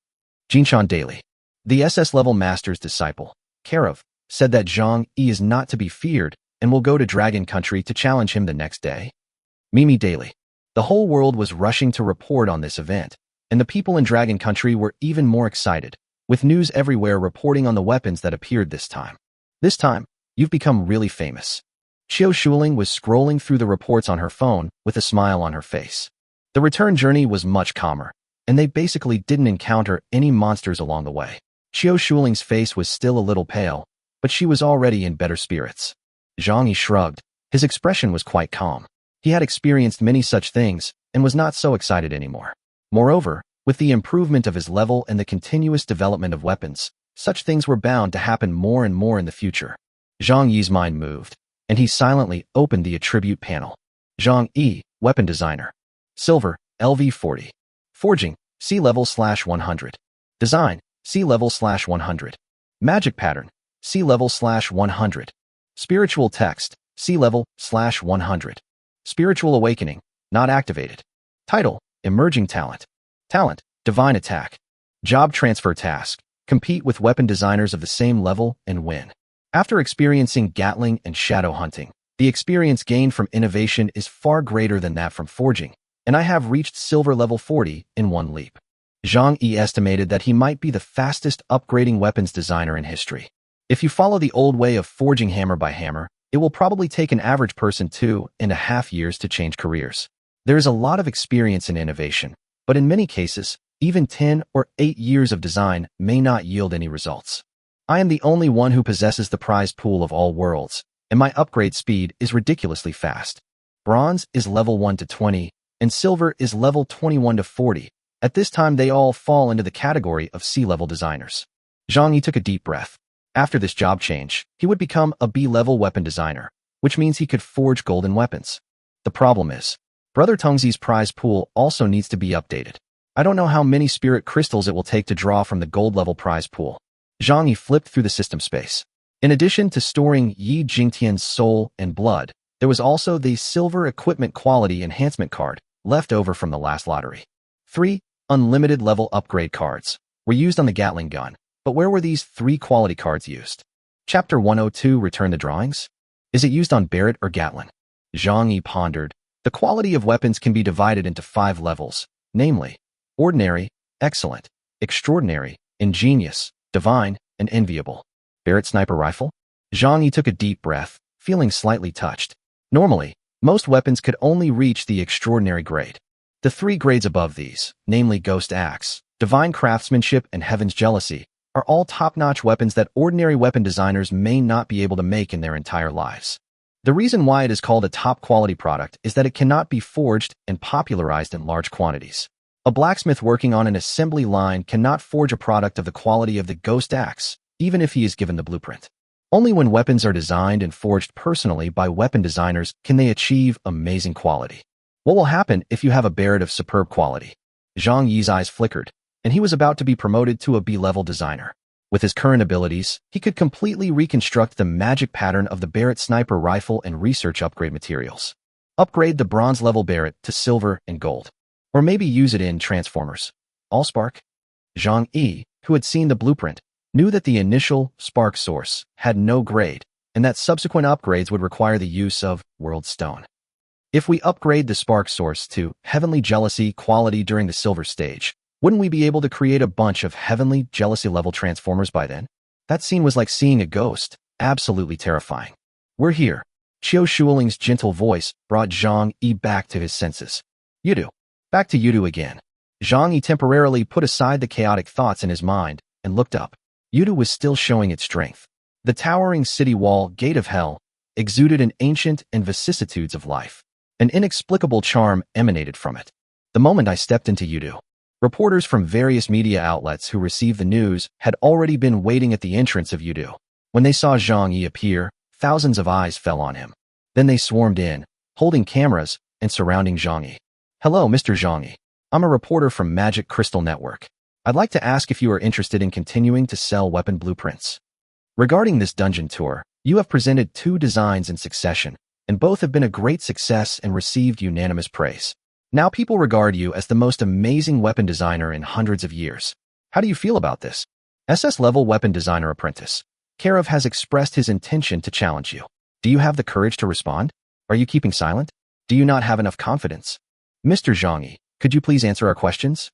Jinshan Daily. The SS-level master's disciple, Karov, said that Zhang Yi is not to be feared and will go to Dragon Country to challenge him the next day. Mimi Daily. The whole world was rushing to report on this event, and the people in Dragon Country were even more excited, with news everywhere reporting on the weapons that appeared this time. This time, you've become really famous. Xiao Shuling was scrolling through the reports on her phone with a smile on her face. The return journey was much calmer, and they basically didn't encounter any monsters along the way. Xiao Shuling's face was still a little pale, but she was already in better spirits. Zhang Yi shrugged. His expression was quite calm. He had experienced many such things and was not so excited anymore. Moreover, with the improvement of his level and the continuous development of weapons, such things were bound to happen more and more in the future. Zhang Yi's mind moved, and he silently opened the attribute panel. Zhang Yi, weapon designer. Silver, LV40. Forging, C-level/100. Design, C-level/100. Magic pattern, C-level/100. Spiritual text, C-level/100. Spiritual awakening, not activated. Title, emerging talent. Talent, divine attack. Job transfer task, compete with weapon designers of the same level and win. After experiencing Gatling and shadow hunting, The experience gained from innovation is far greater than that from forging, and I have reached silver level 40 in one leap. Zhang Yi estimated that he might be the fastest upgrading weapons designer in history. If you follow the old way of forging hammer by hammer, it will probably take an average person 2.5 years to change careers. There is a lot of experience in innovation, but in many cases, even 10 or 8 years of design may not yield any results. I am the only one who possesses the prize pool of all worlds, and my upgrade speed is ridiculously fast. Bronze is level 1 to 20, and silver is level 21 to 40. At this time, they all fall into the category of C-level designers. Zhang Yi took a deep breath. After this job change, he would become a B-level weapon designer, which means he could forge golden weapons. The problem is, Brother Tungzi's prize pool also needs to be updated. I don't know how many spirit crystals it will take to draw from the gold-level prize pool. Zhang Yi flipped through the system space. In addition to storing Yi Jingtian's soul and blood, there was also the silver equipment quality enhancement card left over from the last lottery. 3 unlimited level upgrade cards were used on the Gatling gun, but where were these 3 quality cards used? Chapter 102, Return the Drawings? Is it used on Barrett or Gatlin? Zhang Yi pondered. The quality of weapons can be divided into 5 levels, namely, ordinary, excellent, extraordinary, ingenious, divine, and enviable. Barrett sniper rifle? Zhang Yi took a deep breath, feeling slightly touched. Normally, most weapons could only reach the extraordinary grade. The 3 grades above these, namely Ghost Axe, Divine Craftsmanship, and Heaven's Jealousy, are all top-notch weapons that ordinary weapon designers may not be able to make in their entire lives. The reason why it is called a top-quality product is that it cannot be forged and popularized in large quantities. A blacksmith working on an assembly line cannot forge a product of the quality of the Ghost Axe, even if he is given the blueprint. Only when weapons are designed and forged personally by weapon designers can they achieve amazing quality. What will happen if you have a Barrett of superb quality? Zhang Yi's eyes flickered, and he was about to be promoted to a B-level designer. With his current abilities, he could completely reconstruct the magic pattern of the Barrett sniper rifle and research upgrade materials. Upgrade the bronze-level Barrett to silver and gold. Or maybe use it in Transformers. Allspark? Zhang Yi, who had seen the blueprint, knew that the initial spark source had no grade, and that subsequent upgrades would require the use of World Stone. If we upgrade the spark source to Heavenly Jealousy quality during the silver stage, wouldn't we be able to create a bunch of Heavenly Jealousy level Transformers by then? That scene was like seeing a ghost, absolutely terrifying. We're here. Qiu Shuoling's gentle voice brought Zhang Yi back to his senses. Yudu. Back to Yudu again. Zhang Yi temporarily put aside the chaotic thoughts in his mind and looked up. Yudu was still showing its strength. The towering city wall, Gate of Hell, exuded an ancient and vicissitudes of life. An inexplicable charm emanated from it. The moment I stepped into Yudu, reporters from various media outlets who received the news had already been waiting at the entrance of Yudu. When they saw Zhang Yi appear, thousands of eyes fell on him. Then they swarmed in, holding cameras and surrounding Zhang Yi. Hello, Mr. Zhang Yi. I'm a reporter from Magic Crystal Network. I'd like to ask if you are interested in continuing to sell weapon blueprints. Regarding this dungeon tour, you have presented 2 designs in succession, and both have been a great success and received unanimous praise. Now people regard you as the most amazing weapon designer in hundreds of years. How do you feel about this? SS-level weapon designer apprentice. Karov has expressed his intention to challenge you. Do you have the courage to respond? Are you keeping silent? Do you not have enough confidence? Mr. Zhang Yi, could you please answer our questions?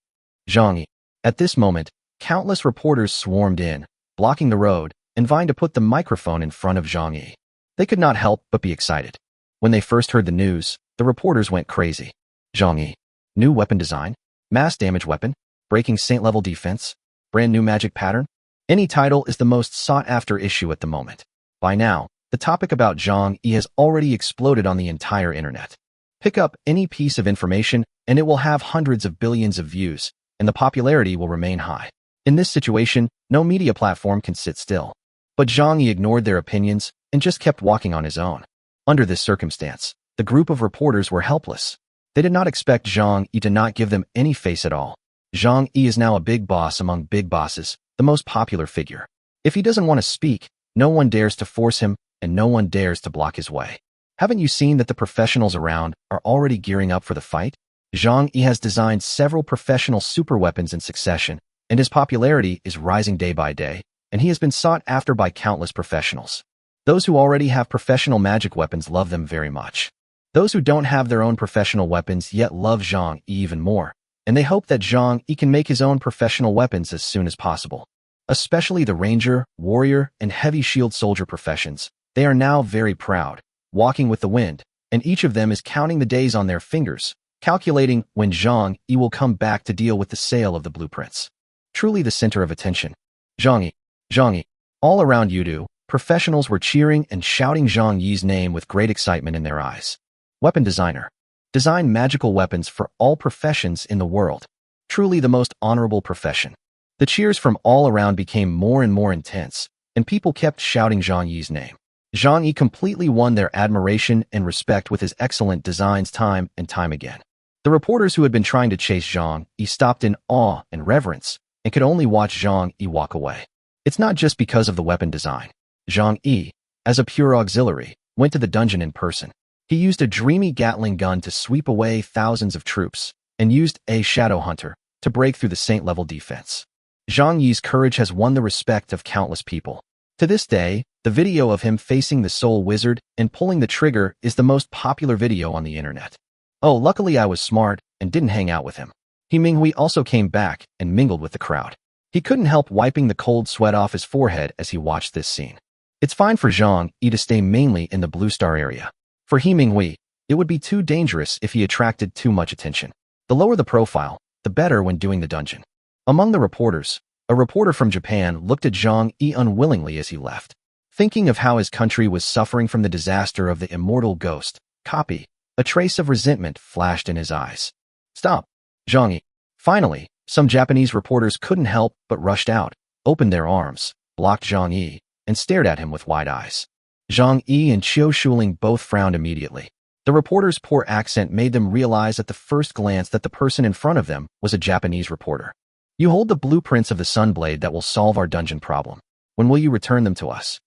Zhang Yi. At this moment, countless reporters swarmed in, blocking the road, and vying to put the microphone in front of Zhang Yi. They could not help but be excited. When they first heard the news, the reporters went crazy. Zhang Yi. New weapon design? Mass damage weapon? Breaking saint-level defense? Brand new magic pattern? Any title is the most sought-after issue at the moment. By now, the topic about Zhang Yi has already exploded on the entire internet. Pick up any piece of information, and it will have hundreds of billions of views, and the popularity will remain high. In this situation, no media platform can sit still. But Zhang Yi ignored their opinions and just kept walking on his own. Under this circumstance, the group of reporters were helpless. They did not expect Zhang Yi to not give them any face at all. Zhang Yi is now a big boss among big bosses, the most popular figure. If he doesn't want to speak, no one dares to force him, and no one dares to block his way. Haven't you seen that the professionals around are already gearing up for the fight? Zhang Yi has designed several professional super weapons in succession, and his popularity is rising day by day, and he has been sought after by countless professionals. Those who already have professional magic weapons love them very much. Those who don't have their own professional weapons yet love Zhang Yi even more, and they hope that Zhang Yi can make his own professional weapons as soon as possible. Especially the ranger, warrior, and heavy shield soldier professions. They are now very proud, walking with the wind, and each of them is counting the days on their fingers, calculating when Zhang Yi will come back to deal with the sale of the blueprints. Truly the center of attention. Zhang Yi, Zhang Yi. All around Yudu, professionals were cheering and shouting Zhang Yi's name with great excitement in their eyes. Weapon designer. Design magical weapons for all professions in the world. Truly the most honorable profession. The cheers from all around became more and more intense, and people kept shouting Zhang Yi's name. Zhang Yi completely won their admiration and respect with his excellent designs time and time again. The reporters who had been trying to chase Zhang Yi stopped in awe and reverence and could only watch Zhang Yi walk away. It's not just because of the weapon design. Zhang Yi, as a pure auxiliary, went to the dungeon in person. He used a dreamy Gatling gun to sweep away thousands of troops and used a shadow hunter to break through the saint-level defense. Zhang Yi's courage has won the respect of countless people. To this day, the video of him facing the soul wizard and pulling the trigger is the most popular video on the internet. Oh, luckily I was smart and didn't hang out with him. He Minghui also came back and mingled with the crowd. He couldn't help wiping the cold sweat off his forehead as he watched this scene. It's fine for Zhang Yi to stay mainly in the Blue Star area. For He Minghui, it would be too dangerous if he attracted too much attention. The lower the profile, the better when doing the dungeon. Among the reporters, a reporter from Japan looked at Zhang Yi unwillingly as he left. Thinking of how his country was suffering from the disaster of the immortal ghost copy, a trace of resentment flashed in his eyes. Stop, Zhang Yi. Finally, some Japanese reporters couldn't help but rushed out, opened their arms, blocked Zhang Yi, and stared at him with wide eyes. Zhang Yi and Qiu Shuling both frowned immediately. The reporter's poor accent made them realize at the first glance that the person in front of them was a Japanese reporter. You hold the blueprints of the Sunblade that will solve our dungeon problem. When will you return them to us?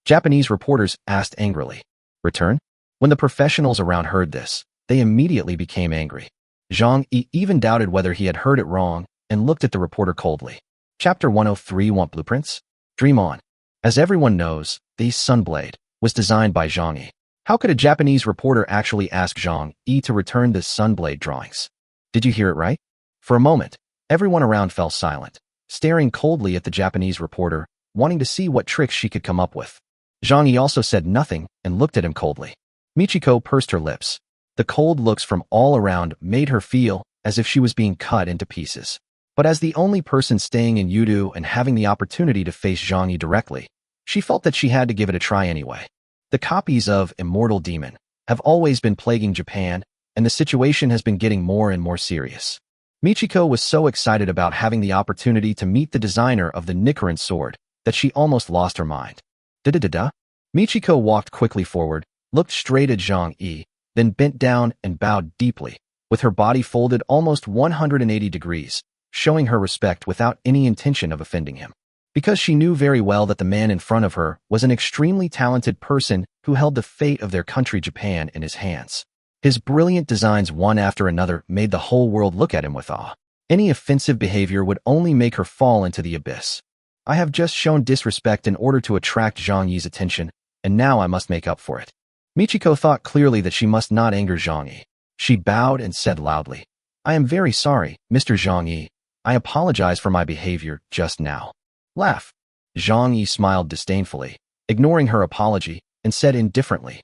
Japanese reporters asked angrily. Return? When the professionals around heard this, they immediately became angry. Zhang Yi even doubted whether he had heard it wrong and looked at the reporter coldly. Chapter 103 Want blueprints? Dream on. As everyone knows, the Sunblade was designed by Zhang Yi. How could a Japanese reporter actually ask Zhang Yi to return the Sunblade drawings? Did you hear it right? For a moment, everyone around fell silent, staring coldly at the Japanese reporter, wanting to see what tricks she could come up with. Zhang Yi also said nothing and looked at him coldly. Michiko pursed her lips. The cold looks from all around made her feel as if she was being cut into pieces. But as the only person staying in Yudu and having the opportunity to face Zhang Yi directly, she felt that she had to give it a try anyway. The copies of Immortal Demon have always been plaguing Japan, and the situation has been getting more and more serious. Michiko was so excited about having the opportunity to meet the designer of the Nichiren sword that she almost lost her mind. Da-da-da-da. Michiko walked quickly forward, looked straight at Zhang Yi, then bent down and bowed deeply, with her body folded almost 180 degrees, showing her respect without any intention of offending him. Because she knew very well that the man in front of her was an extremely talented person who held the fate of their country Japan in his hands. His brilliant designs one after another made the whole world look at him with awe. Any offensive behavior would only make her fall into the abyss. I have just shown disrespect in order to attract Zhang Yi's attention, and now I must make up for it. Michiko thought clearly that she must not anger Zhang Yi. She bowed and said loudly, I am very sorry, Mr. Zhang Yi. I apologize for my behavior just now. Laugh. Zhang Yi smiled disdainfully, ignoring her apology, and said indifferently,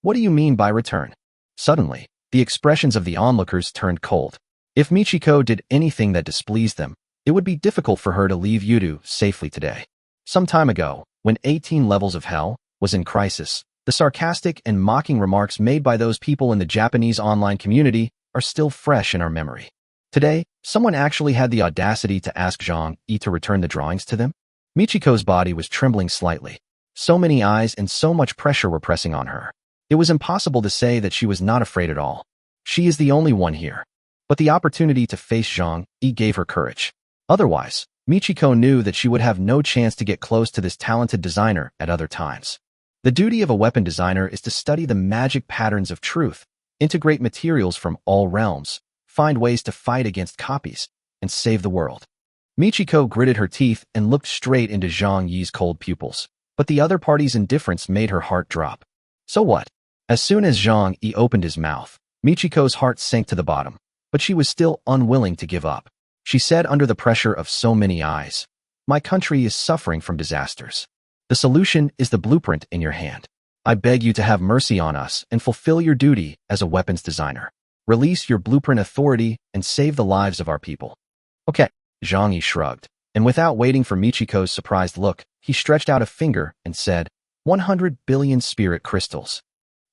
What do you mean by return? Suddenly, the expressions of the onlookers turned cold. If Michiko did anything that displeased them, it would be difficult for her to leave Yudu safely today. Some time ago, when 18 levels of hell was in crisis, the sarcastic and mocking remarks made by those people in the Japanese online community are still fresh in our memory. Today, someone actually had the audacity to ask Zhang Yi to return the drawings to them. Michiko's body was trembling slightly. So many eyes and so much pressure were pressing on her. It was impossible to say that she was not afraid at all. She is the only one here. But the opportunity to face Zhang Yi gave her courage. Otherwise, Michiko knew that she would have no chance to get close to this talented designer at other times. The duty of a weapon designer is to study the magic patterns of truth, integrate materials from all realms, find ways to fight against copies, and save the world. Michiko gritted her teeth and looked straight into Zhang Yi's cold pupils. but the other party's indifference made her heart drop. So what? As soon as Zhang Yi opened his mouth, Michiko's heart sank to the bottom, but she was still unwilling to give up. She said under the pressure of so many eyes, "My country is suffering from disasters. The solution is the blueprint in your hand. I beg you to have mercy on us and fulfill your duty as a weapons designer. Release your blueprint authority and save the lives of our people." Okay, Zhang Yi shrugged, and without waiting for Michiko's surprised look, he stretched out a finger and said, 100 billion spirit crystals.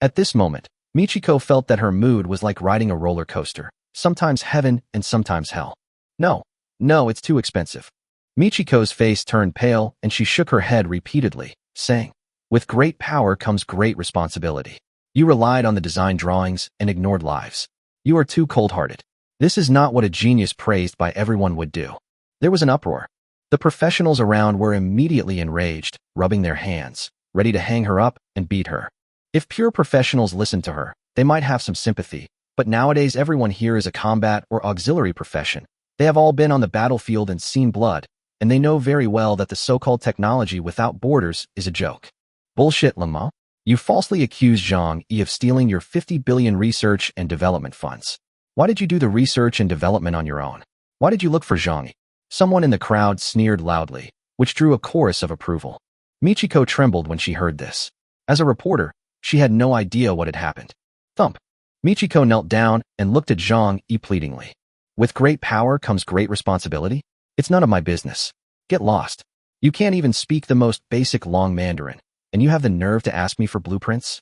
At this moment, Michiko felt that her mood was like riding a roller coaster, sometimes heaven and sometimes hell. No, it's too expensive. Michiko's face turned pale and she shook her head repeatedly, saying, "With great power comes great responsibility. You relied on the design drawings and ignored lives. You are too cold-hearted. This is not what a genius praised by everyone would do." There was an uproar. The professionals around were immediately enraged, rubbing their hands, ready to hang her up and beat her. If pure professionals listened to her, they might have some sympathy, but nowadays everyone here is a combat or auxiliary profession. They have all been on the battlefield and seen blood, and they know very well that the so-called technology without borders is a joke. Bullshit, Lama. You falsely accused Zhang Yi of stealing your 50 billion research and development funds. Why did you do the research and development on your own? Why did you look for Zhang Yi? Someone in the crowd sneered loudly, which drew a chorus of approval. Michiko trembled when she heard this. As a reporter, she had no idea what had happened. Thump. Michiko knelt down and looked at Zhang Yi pleadingly. With great power comes great responsibility? It's none of my business. Get lost. You can't even speak the most basic long Mandarin, and you have the nerve to ask me for blueprints?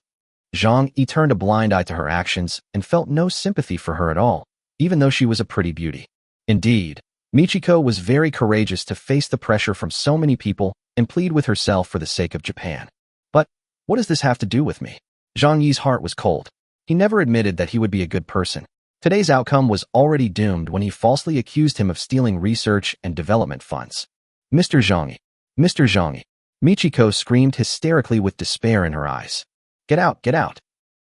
Zhang Yi turned a blind eye to her actions and felt no sympathy for her at all, even though she was a pretty beauty. Indeed, Michiko was very courageous to face the pressure from so many people and plead with herself for the sake of Japan. But what does this have to do with me? Zhang Yi's heart was cold. He never admitted that he would be a good person. Today's outcome was already doomed when he falsely accused him of stealing research and development funds. Mr. Zhang Yi! Mr. Zhang Yi! Michiko screamed hysterically with despair in her eyes. Get out, get out.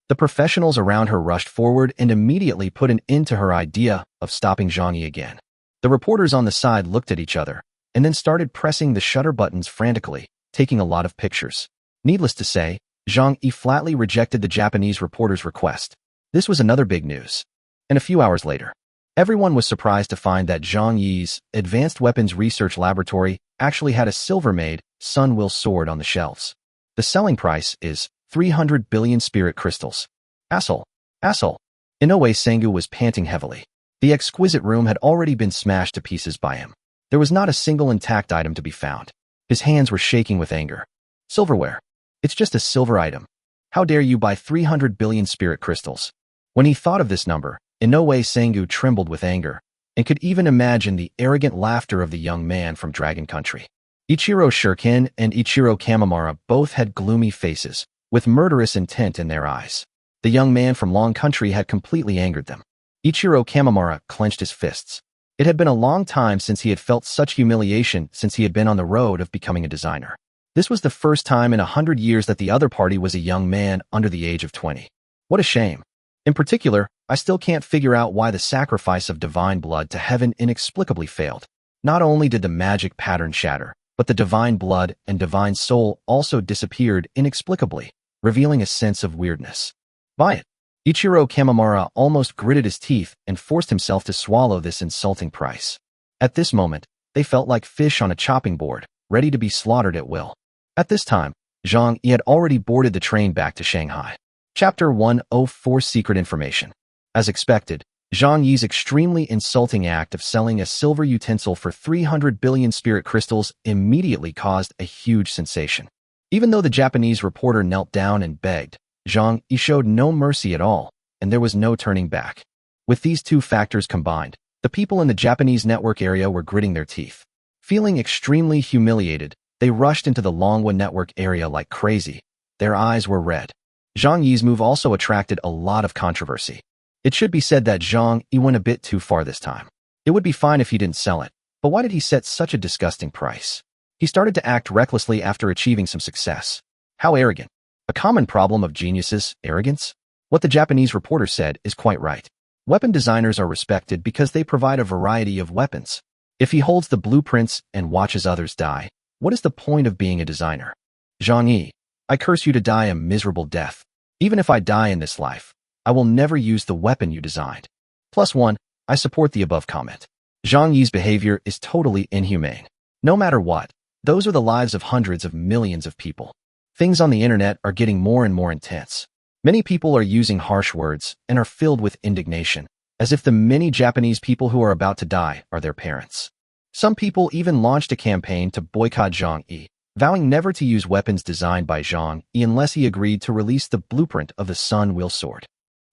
The professionals around her rushed forward and immediately put an end to her idea of stopping Zhang Yi again. The reporters on the side looked at each other and then started pressing the shutter buttons frantically, taking a lot of pictures. Needless to say, Zhang Yi flatly rejected the Japanese reporter's request. This was another big news. And a few hours later, everyone was surprised to find that Zhang Yi's Advanced Weapons Research Laboratory actually had a silver-made Sun Will sword on the shelves. The selling price is 300 billion spirit crystals. Asshole. Inoue Sengu was panting heavily. The exquisite room had already been smashed to pieces by him. There was not a single intact item to be found. His hands were shaking with anger. Silverware. It's just a silver item. How dare you buy 300 billion spirit crystals? When he thought of this number, Inoue Sengu trembled with anger and could even imagine the arrogant laughter of the young man from Dragon Country. Ichiro Shuriken and Ichiro Kamimura both had gloomy faces, with murderous intent in their eyes. The young man from Long Country had completely angered them. Ichiro Kamimura clenched his fists. It had been a long time since he had felt such humiliation since he had been on the road of becoming a designer. This was the first time in 100 years that the other party was a young man under the age of 20. What a shame. In particular, I still can't figure out why the sacrifice of divine blood to heaven inexplicably failed. Not only did the magic pattern shatter, but the divine blood and divine soul also disappeared inexplicably, revealing a sense of weirdness. Buy it. Ichiro Kamimura almost gritted his teeth and forced himself to swallow this insulting price. At this moment, they felt like fish on a chopping board, ready to be slaughtered at will. At this time, Zhang Yi had already boarded the train back to Shanghai. Chapter 104 Secret Information. As expected, Zhang Yi's extremely insulting act of selling a silver utensil for 300 billion spirit crystals immediately caused a huge sensation. Even though the Japanese reporter knelt down and begged, Zhang Yi showed no mercy at all, and there was no turning back. With these two factors combined, the people in the Japanese network area were gritting their teeth. Feeling extremely humiliated, they rushed into the Longhua network area like crazy. Their eyes were red. Zhang Yi's move also attracted a lot of controversy. It should be said that Zhang Yi went a bit too far this time. It would be fine if he didn't sell it, but why did he set such a disgusting price? He started to act recklessly after achieving some success. How arrogant. A common problem of geniuses, arrogance? What the Japanese reporter said is quite right. Weapon designers are respected because they provide a variety of weapons. If he holds the blueprints and watches others die, what is the point of being a designer? Zhang Yi, I curse you to die a miserable death. Even if I die in this life, I will never use the weapon you designed. +1, I support the above comment. Zhang Yi's behavior is totally inhumane. No matter what, those are the lives of hundreds of millions of people. Things on the internet are getting more and more intense. Many people are using harsh words and are filled with indignation, as if the many Japanese people who are about to die are their parents. Some people even launched a campaign to boycott Zhang Yi, vowing never to use weapons designed by Zhang Yi unless he agreed to release the blueprint of the Sun Will Sword.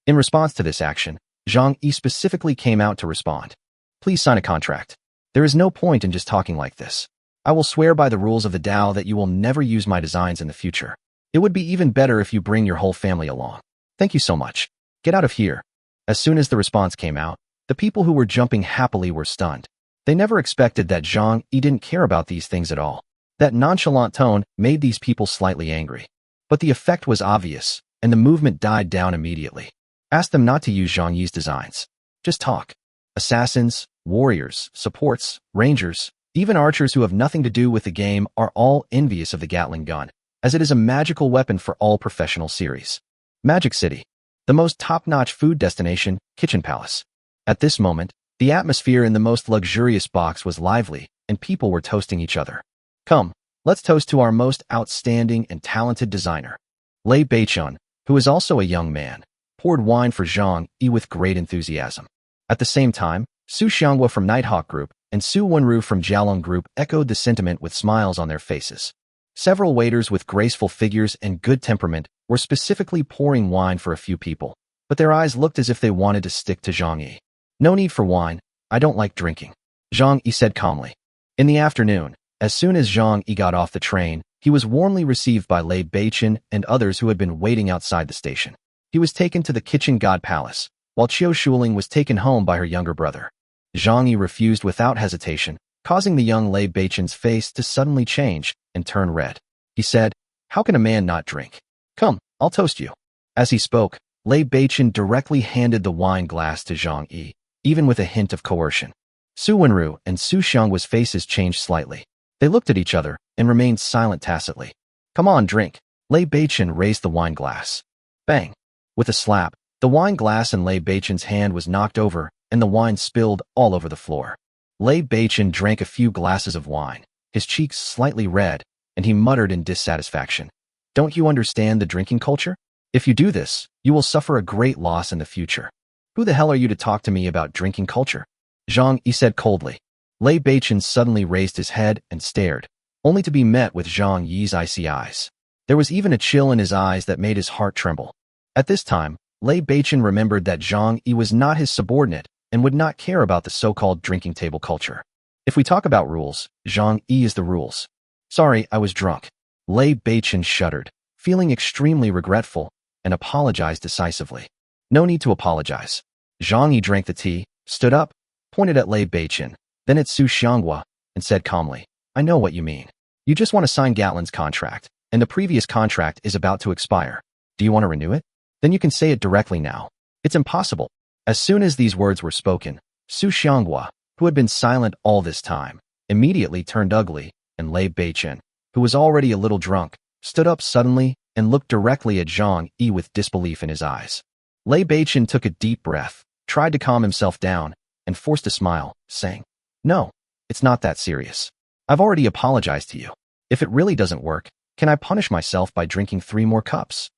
In response to this action, Zhang Yi specifically came out to respond. Please sign a contract. There is no point in just talking like this. I will swear by the rules of the Tao that you will never use my designs in the future. It would be even better if you bring your whole family along. Thank you so much. Get out of here. As soon as the response came out, the people who were jumping happily were stunned. They never expected that Zhang Yi didn't care about these things at all. That nonchalant tone made these people slightly angry. But the effect was obvious, and the movement died down immediately. Ask them not to use Zhang Yi's designs. Just talk. Assassins, warriors, supports, rangers, even archers who have nothing to do with the game are all envious of the Gatling gun, as it is a magical weapon for all professional series. Magic City, the most top-notch food destination, Kitchen Palace. At this moment, the atmosphere in the most luxurious box was lively, and people were toasting each other. Come, let's toast to our most outstanding and talented designer. Lei Beichun, who is also a young man, poured wine for Zhang Yi with great enthusiasm. At the same time, Su Xianghua from Nighthawk Group and Su Wenru from Jialong Group echoed the sentiment with smiles on their faces. Several waiters with graceful figures and good temperament were specifically pouring wine for a few people, but their eyes looked as if they wanted to stick to Zhang Yi. No need for wine, I don't like drinking, Zhang Yi said calmly. In the afternoon, as soon as Zhang Yi got off the train, he was warmly received by Lei Beichun and others who had been waiting outside the station. He was taken to the Kitchen God Palace, while Qiu Shuling was taken home by her younger brother. Zhang Yi refused without hesitation, causing the young Lei Beichun's face to suddenly change and turn red. He said, "How can a man not drink? Come, I'll toast you." As he spoke, Lei Beichun directly handed the wine glass to Zhang Yi, even with a hint of coercion. Su Wenru and Su Xianghua's faces changed slightly. They looked at each other and remained silent tacitly. "Come on, drink." Lei Beichun raised the wine glass. Bang! With a slap, the wine glass in Lei Beichun's hand was knocked over, and the wine spilled all over the floor. Lei Beichun drank a few glasses of wine, his cheeks slightly red, and he muttered in dissatisfaction. "Don't you understand the drinking culture? If you do this, you will suffer a great loss in the future. Who the hell are you to talk to me about drinking culture?" Zhang Yi said coldly. Lei Beichun suddenly raised his head and stared, only to be met with Zhang Yi's icy eyes. There was even a chill in his eyes that made his heart tremble. At this time, Lei Beichun remembered that Zhang Yi was not his subordinate and would not care about the so-called drinking table culture. If we talk about rules, Zhang Yi is the rules. "Sorry, I was drunk." Lei Beichun shuddered, feeling extremely regretful, and apologized decisively. "No need to apologize." Zhang Yi drank the tea, stood up, pointed at Lei Beichun, then at Su Xianghua, and said calmly, "I know what you mean. You just want to sign Gatlin's contract, and the previous contract is about to expire. Do you want to renew it? Then you can say it directly now. It's impossible." As soon as these words were spoken, Su Xianghua, who had been silent all this time, immediately turned ugly, and Lei Beichun, who was already a little drunk, stood up suddenly and looked directly at Zhang Yi with disbelief in his eyes. Lei Beichun took a deep breath, tried to calm himself down, and forced a smile, saying, "No, it's not that serious. I've already apologized to you. If it really doesn't work, can I punish myself by drinking 3 more cups?"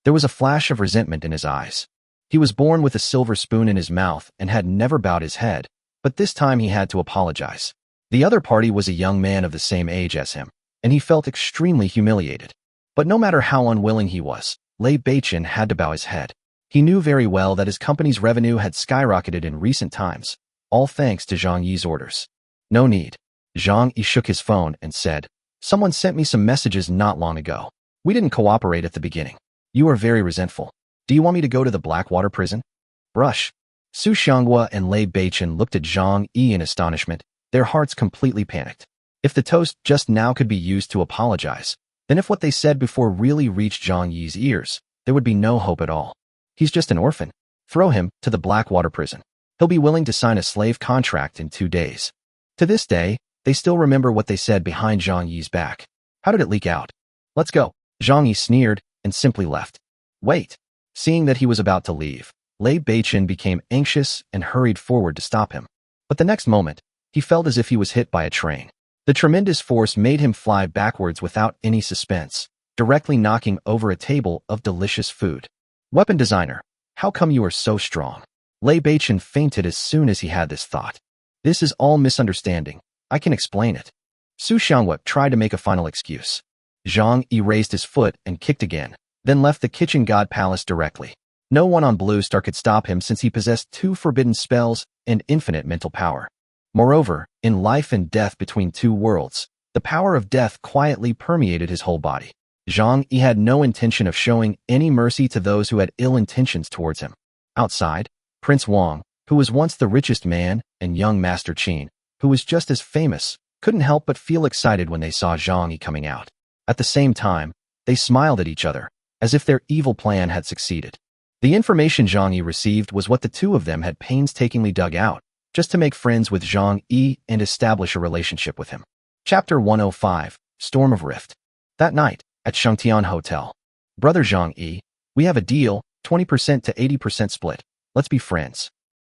There was a flash of resentment in his eyes. He was born with a silver spoon in his mouth and had never bowed his head, but this time he had to apologize. The other party was a young man of the same age as him, and he felt extremely humiliated. But no matter how unwilling he was, Lei Beichun had to bow his head. He knew very well that his company's revenue had skyrocketed in recent times, all thanks to Zhang Yi's orders. "No need." Zhang Yi shook his phone and said, "Someone sent me some messages not long ago. We didn't cooperate at the beginning. You are very resentful. Do you want me to go to the Blackwater prison?" Brush. Su Xianghua and Lei Beichun looked at Zhang Yi in astonishment, their hearts completely panicked. If the toast just now could be used to apologize, then if what they said before really reached Zhang Yi's ears, there would be no hope at all. He's just an orphan. Throw him to the Blackwater prison. He'll be willing to sign a slave contract in 2 days. To this day, they still remember what they said behind Zhang Yi's back. How did it leak out? Let's go. Zhang Yi sneered and simply left. Wait. Seeing that he was about to leave, Lei Beichen became anxious and hurried forward to stop him. But the next moment, he felt as if he was hit by a train. The tremendous force made him fly backwards without any suspense, directly knocking over a table of delicious food. Weapon designer, how come you are so strong? Lei Beichen fainted as soon as he had this thought. This is all misunderstanding. I can explain it. Su Xiangwei tried to make a final excuse. Zhang Yi raised his foot and kicked again, then left the kitchen god palace directly. No one on Blue Star could stop him since he possessed 2 forbidden spells and infinite mental power. Moreover, in life and death between 2 worlds, the power of death quietly permeated his whole body. Zhang Yi had no intention of showing any mercy to those who had ill intentions towards him. Outside, Prince Wang, who was once the richest man, and young Master Qin, who was just as famous, couldn't help but feel excited when they saw Zhang Yi coming out. At the same time, they smiled at each other, as if their evil plan had succeeded. The information Zhang Yi received was what the 2 of them had painstakingly dug out, just to make friends with Zhang Yi and establish a relationship with him. Chapter 105, Storm of Rift. That night, at Shengtian Hotel. Brother Zhang Yi, we have a deal, 20% to 80% split. Let's be friends.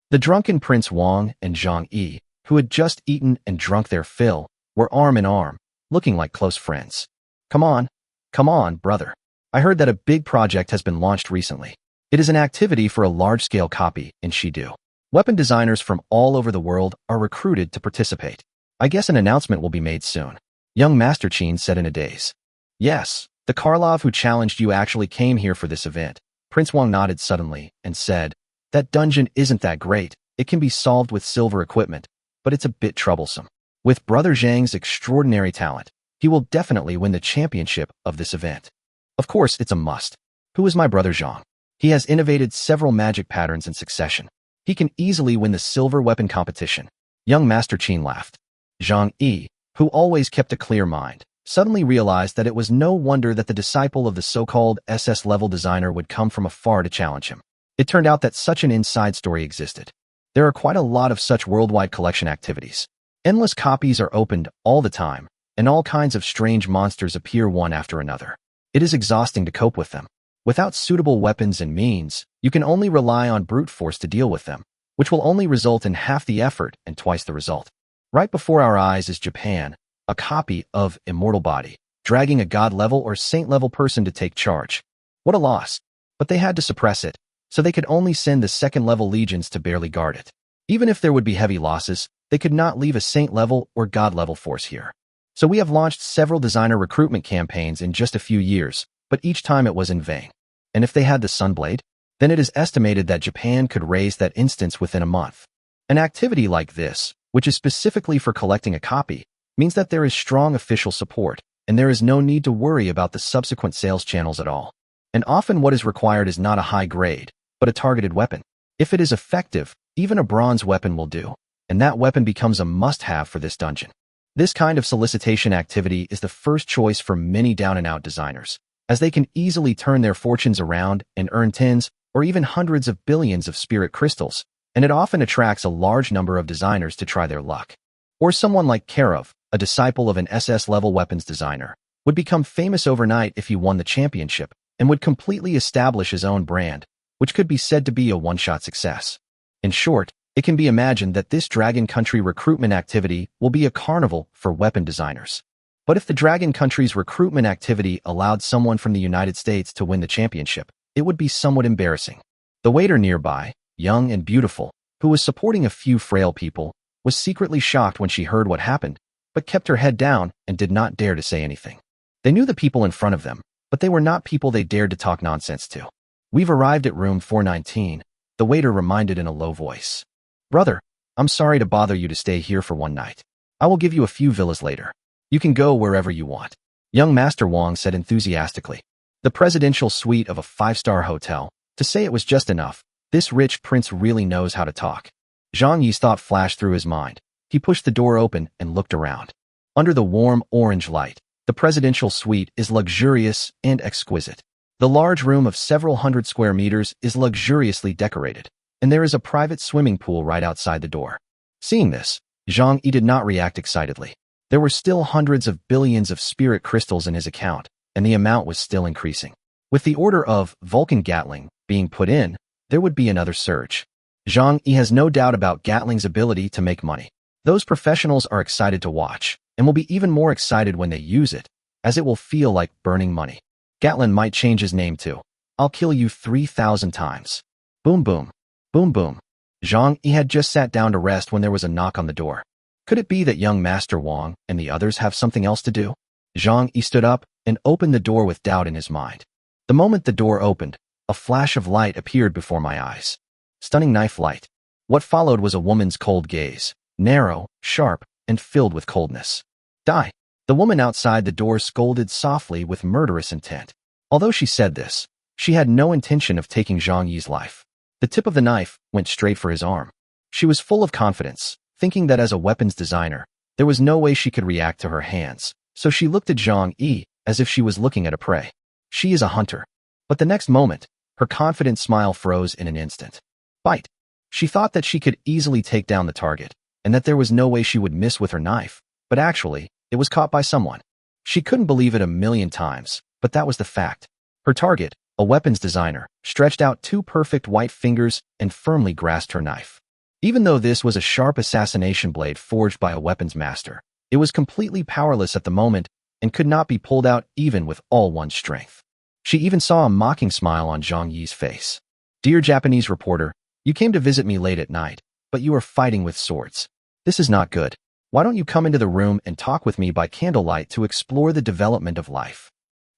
The drunken Prince Wang and Zhang Yi, who had just eaten and drunk their fill, were arm in arm, looking like close friends. Come on, brother. I heard that a big project has been launched recently. It is an activity for a large-scale copy in Shidu. Weapon designers from all over the world are recruited to participate. I guess an announcement will be made soon. Young Master Qin said in a daze. Yes, the Karlov who challenged you actually came here for this event. Prince Wang nodded suddenly and said, that dungeon isn't that great. It can be solved with silver equipment, but it's a bit troublesome. With Brother Zhang's extraordinary talent, he will definitely win the championship of this event. Of course, it's a must. Who is my brother Zhang? He has innovated several magic patterns in succession. He can easily win the silver weapon competition. Young Master Qin laughed. Zhang Yi, who always kept a clear mind, suddenly realized that it was no wonder that the disciple of the so-called SS-level designer would come from afar to challenge him. It turned out that such an inside story existed. There are quite a lot of such worldwide collection activities. Endless copies are opened all the time, and all kinds of strange monsters appear one after another. It is exhausting to cope with them. Without suitable weapons and means, you can only rely on brute force to deal with them, which will only result in half the effort and twice the result. Right before our eyes is Japan, a copy of Immortal Body, dragging a god-level or saint-level person to take charge. What a loss. But they had to suppress it, so they could only send the second-level legions to barely guard it. Even if there would be heavy losses, they could not leave a saint-level or god-level force here. So we have launched several designer recruitment campaigns in just a few years, but each time it was in vain. And if they had the Sunblade, then it is estimated that Japan could raise that instance within a month. An activity like this, which is specifically for collecting a copy, means that there is strong official support, and there is no need to worry about the subsequent sales channels at all. And often what is required is not a high grade, but a targeted weapon. If it is effective, even a bronze weapon will do, and that weapon becomes a must-have for this dungeon. This kind of solicitation activity is the first choice for many down-and-out designers, as they can easily turn their fortunes around and earn tens or even hundreds of billions of spirit crystals, and it often attracts a large number of designers to try their luck. Or someone like Karov, a disciple of an SS-level weapons designer, would become famous overnight if he won the championship and would completely establish his own brand, which could be said to be a one-shot success. In short, it can be imagined that this Dragon Country recruitment activity will be a carnival for weapon designers. But if the Dragon Country's recruitment activity allowed someone from the United States to win the championship, it would be somewhat embarrassing. The waiter nearby, young and beautiful, who was supporting a few frail people, was secretly shocked when she heard what happened, but kept her head down and did not dare to say anything. They knew the people in front of them, but they were not people they dared to talk nonsense to. We've arrived at room 419, the waiter reminded in a low voice. Brother, I'm sorry to bother you to stay here for one night. I will give you a few villas later. You can go wherever you want. Young Master Wang said enthusiastically. The presidential suite of a 5-star hotel. To say it was just enough, this rich prince really knows how to talk. Zhang Yi's thought flashed through his mind. He pushed the door open and looked around. Under the warm orange light, the presidential suite is luxurious and exquisite. The large room of several hundred square meters is luxuriously decorated, and there is a private swimming pool right outside the door. Seeing this, Zhang Yi did not react excitedly. There were still hundreds of billions of spirit crystals in his account, and the amount was still increasing. With the order of Vulcan Gatling being put in, there would be another surge. Zhang Yi has no doubt about Gatling's ability to make money. Those professionals are excited to watch, and will be even more excited when they use it, as it will feel like burning money. Gatling might change his name to, "I'll kill you 3,000 times. Boom boom. Boom boom." Zhang Yi had just sat down to rest when there was a knock on the door. Could it be that young Master Wang and the others have something else to do? Zhang Yi stood up and opened the door with doubt in his mind. The moment the door opened, a flash of light appeared before my eyes. Stunning knife light. What followed was a woman's cold gaze, narrow, sharp, and filled with coldness. "Die." The woman outside the door scolded softly with murderous intent. Although she said this, she had no intention of taking Zhang Yi's life. The tip of the knife went straight for his arm. She was full of confidence, thinking that as a weapons designer, there was no way she could react to her hands, so she looked at Zhang Yi as if she was looking at a prey. She is a hunter. But the next moment, her confident smile froze in an instant. Bite. She thought that she could easily take down the target, and that there was no way she would miss with her knife, but actually, it was caught by someone. She couldn't believe it a million times, but that was the fact. Her target, a weapons designer, stretched out two perfect white fingers and firmly grasped her knife. Even though this was a sharp assassination blade forged by a weapons master, it was completely powerless at the moment and could not be pulled out even with all one's strength. She even saw a mocking smile on Zhang Yi's face. "Dear Japanese reporter, you came to visit me late at night, but you are fighting with swords. This is not good. Why don't you come into the room and talk with me by candlelight to explore the development of life?"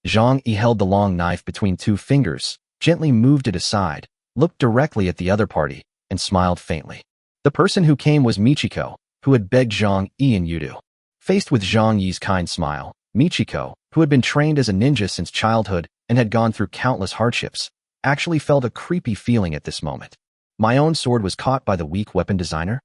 Zhang Yi held the long knife between two fingers, gently moved it aside, looked directly at the other party, and smiled faintly. The person who came was Michiko, who had begged Zhang Yi and Yudu. Faced with Zhang Yi's kind smile, Michiko, who had been trained as a ninja since childhood and had gone through countless hardships, actually felt a creepy feeling at this moment. My own sword was caught by the weak weapon designer?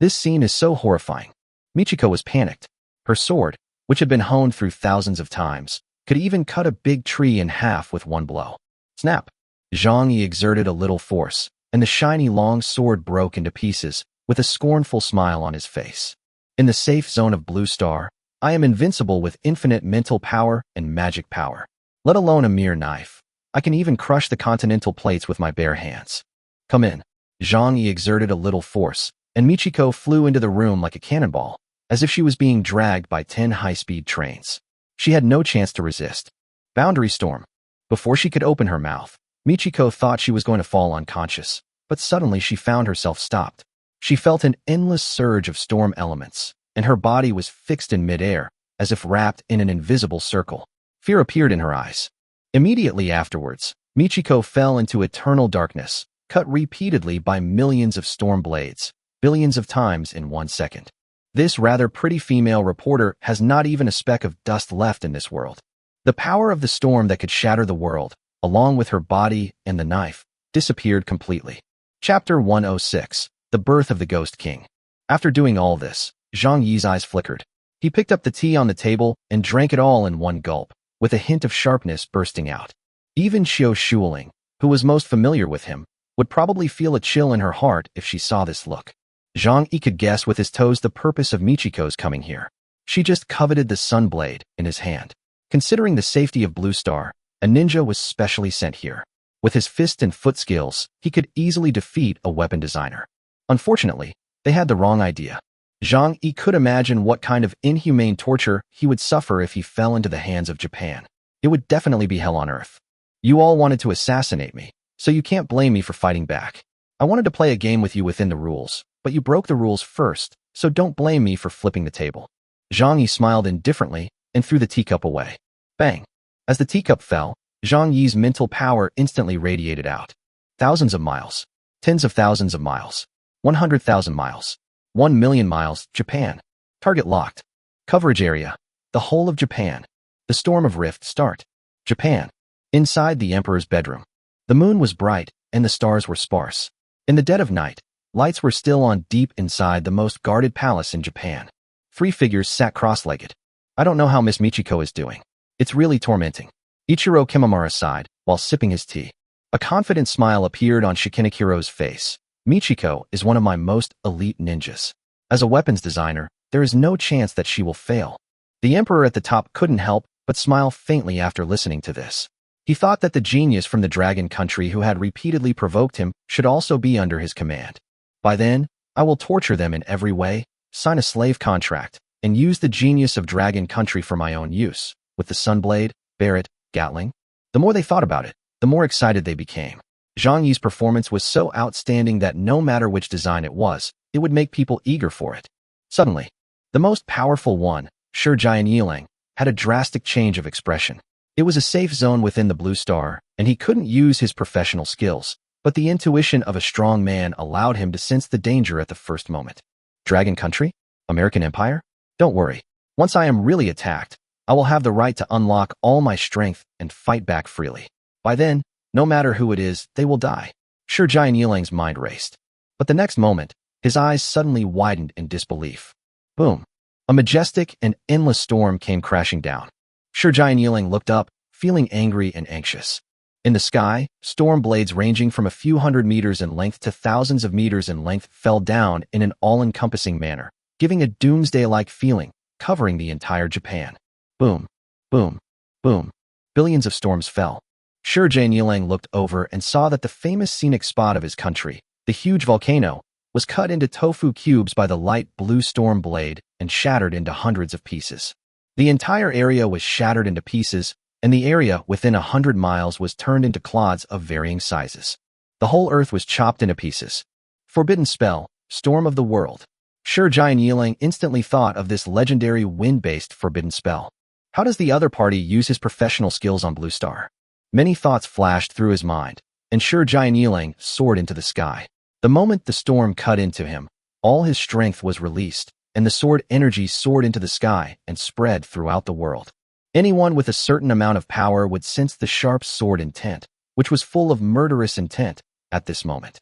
This scene is so horrifying. Michiko was panicked. Her sword, which had been honed through thousands of times, could even cut a big tree in half with one blow. Snap! Zhang Yi exerted a little force, and the shiny long sword broke into pieces, with a scornful smile on his face. In the safe zone of Blue Star, I am invincible with infinite mental power and magic power. Let alone a mere knife. I can even crush the continental plates with my bare hands. Come in. Zhang Yi exerted a little force, and Michiko flew into the room like a cannonball, as if she was being dragged by 10 high-speed trains. She had no chance to resist. Boundary storm. Before she could open her mouth, Michiko thought she was going to fall unconscious, but suddenly she found herself stopped. She felt an endless surge of storm elements, and her body was fixed in midair, as if wrapped in an invisible circle. Fear appeared in her eyes. Immediately afterwards, Michiko fell into eternal darkness, cut repeatedly by millions of storm blades, billions of times in 1 second. This rather pretty female reporter has not even a speck of dust left in this world. The power of the storm that could shatter the world, along with her body and the knife, disappeared completely. Chapter 106. The Birth of the Ghost King. After doing all this, Zhang Yi's eyes flickered. He picked up the tea on the table and drank it all in one gulp, with a hint of sharpness bursting out. Even Xiao Shuling, who was most familiar with him, would probably feel a chill in her heart if she saw this look. Zhang Yi could guess with his toes the purpose of Michiko's coming here. She just coveted the sun blade in his hand. Considering the safety of Blue Star, a ninja was specially sent here. With his fist and foot skills, he could easily defeat a weapon designer. Unfortunately, they had the wrong idea. Zhang Yi could imagine what kind of inhumane torture he would suffer if he fell into the hands of Japan. It would definitely be hell on earth. You all wanted to assassinate me, so you can't blame me for fighting back. I wanted to play a game with you within the rules, but you broke the rules first, so don't blame me for flipping the table. Zhang Yi smiled indifferently and threw the teacup away. Bang! As the teacup fell, Zhang Yi's mental power instantly radiated out. Thousands of miles. Tens of thousands of miles. 100,000 miles. 1 million miles. Japan. Target locked. Coverage area. The whole of Japan. The storm of rift start. Japan. Inside the emperor's bedroom. The moon was bright, and the stars were sparse. In the dead of night, lights were still on deep inside the most guarded palace in Japan. 3 figures sat cross-legged. I don't know how Miss Michiko is doing. It's really tormenting. Ichiro Kimamura sighed, while sipping his tea. A confident smile appeared on Shikinichiro's face. Michiko is one of my most elite ninjas. As a weapons designer, there is no chance that she will fail. The emperor at the top couldn't help but smiled faintly after listening to this. He thought that the genius from the dragon country who had repeatedly provoked him should also be under his command. By then, I will torture them in every way, sign a slave contract, and use the genius of dragon country for my own use, with the Sunblade, Barrett, Gatling. The more they thought about it, the more excited they became. Zhang Yi's performance was so outstanding that no matter which design it would make people eager for it. Suddenly, the most powerful one, Shi Jianying, had a drastic change of expression. It was a safe zone within the Blue Star, and he couldn't use his professional skills, but the intuition of a strong man allowed him to sense the danger at the first moment. Dragon Country? American Empire? Don't worry. Once I am really attacked, I will have the right to unlock all my strength and fight back freely. By then, no matter who it is, they will die. Shi Jianying's mind raced. But the next moment, his eyes suddenly widened in disbelief. Boom. A majestic and endless storm came crashing down. Shi Jianying looked up, feeling angry and anxious. In the sky, storm blades ranging from a few hundred meters in length to thousands of meters in length fell down in an all-encompassing manner, giving a doomsday-like feeling, covering the entire Japan. Boom, boom, boom. Billions of storms fell. Shi Jianying looked over and saw that the famous scenic spot of his country, the huge volcano, was cut into tofu cubes by the light blue storm blade and shattered into hundreds of pieces. The entire area was shattered into pieces, and the area within 100 miles was turned into clods of varying sizes. The whole earth was chopped into pieces. Forbidden spell, storm of the world. Shi Jianying instantly thought of this legendary wind-based forbidden spell. How does the other party use his professional skills on Blue Star? Many thoughts flashed through his mind, and Shi Jianying soared into the sky. The moment the storm cut into him, all his strength was released, and the sword energy soared into the sky and spread throughout the world. Anyone with a certain amount of power would sense the sharp sword intent, which was full of murderous intent, at this moment.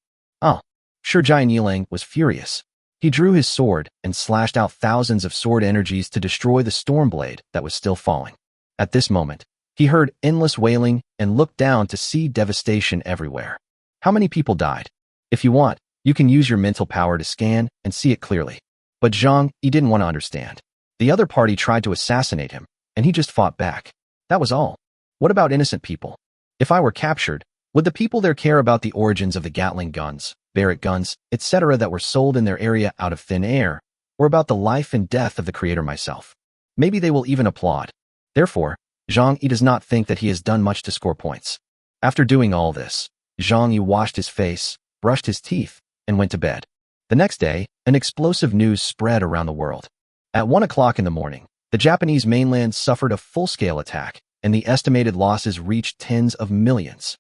Shi Jianying was furious. He drew his sword and slashed out thousands of sword energies to destroy the storm blade that was still falling. At this moment, he heard endless wailing and looked down to see devastation everywhere. How many people died? If you want, you can use your mental power to scan and see it clearly. But Zhang Yi didn't want to understand. The other party tried to assassinate him, and he just fought back. That was all. What about innocent people? If I were captured, would the people there care about the origins of the Gatling guns, Barrett guns, etc. that were sold in their area out of thin air, or about the life and death of the creator myself? Maybe they will even applaud. Therefore, Zhang Yi does not think that he has done much to score points. After doing all this, Zhang Yi washed his face, brushed his teeth, and went to bed. The next day, an explosive news spread around the world. At 1 o'clock in the morning, the Japanese mainland suffered a full-scale attack, and the estimated losses reached tens of millions.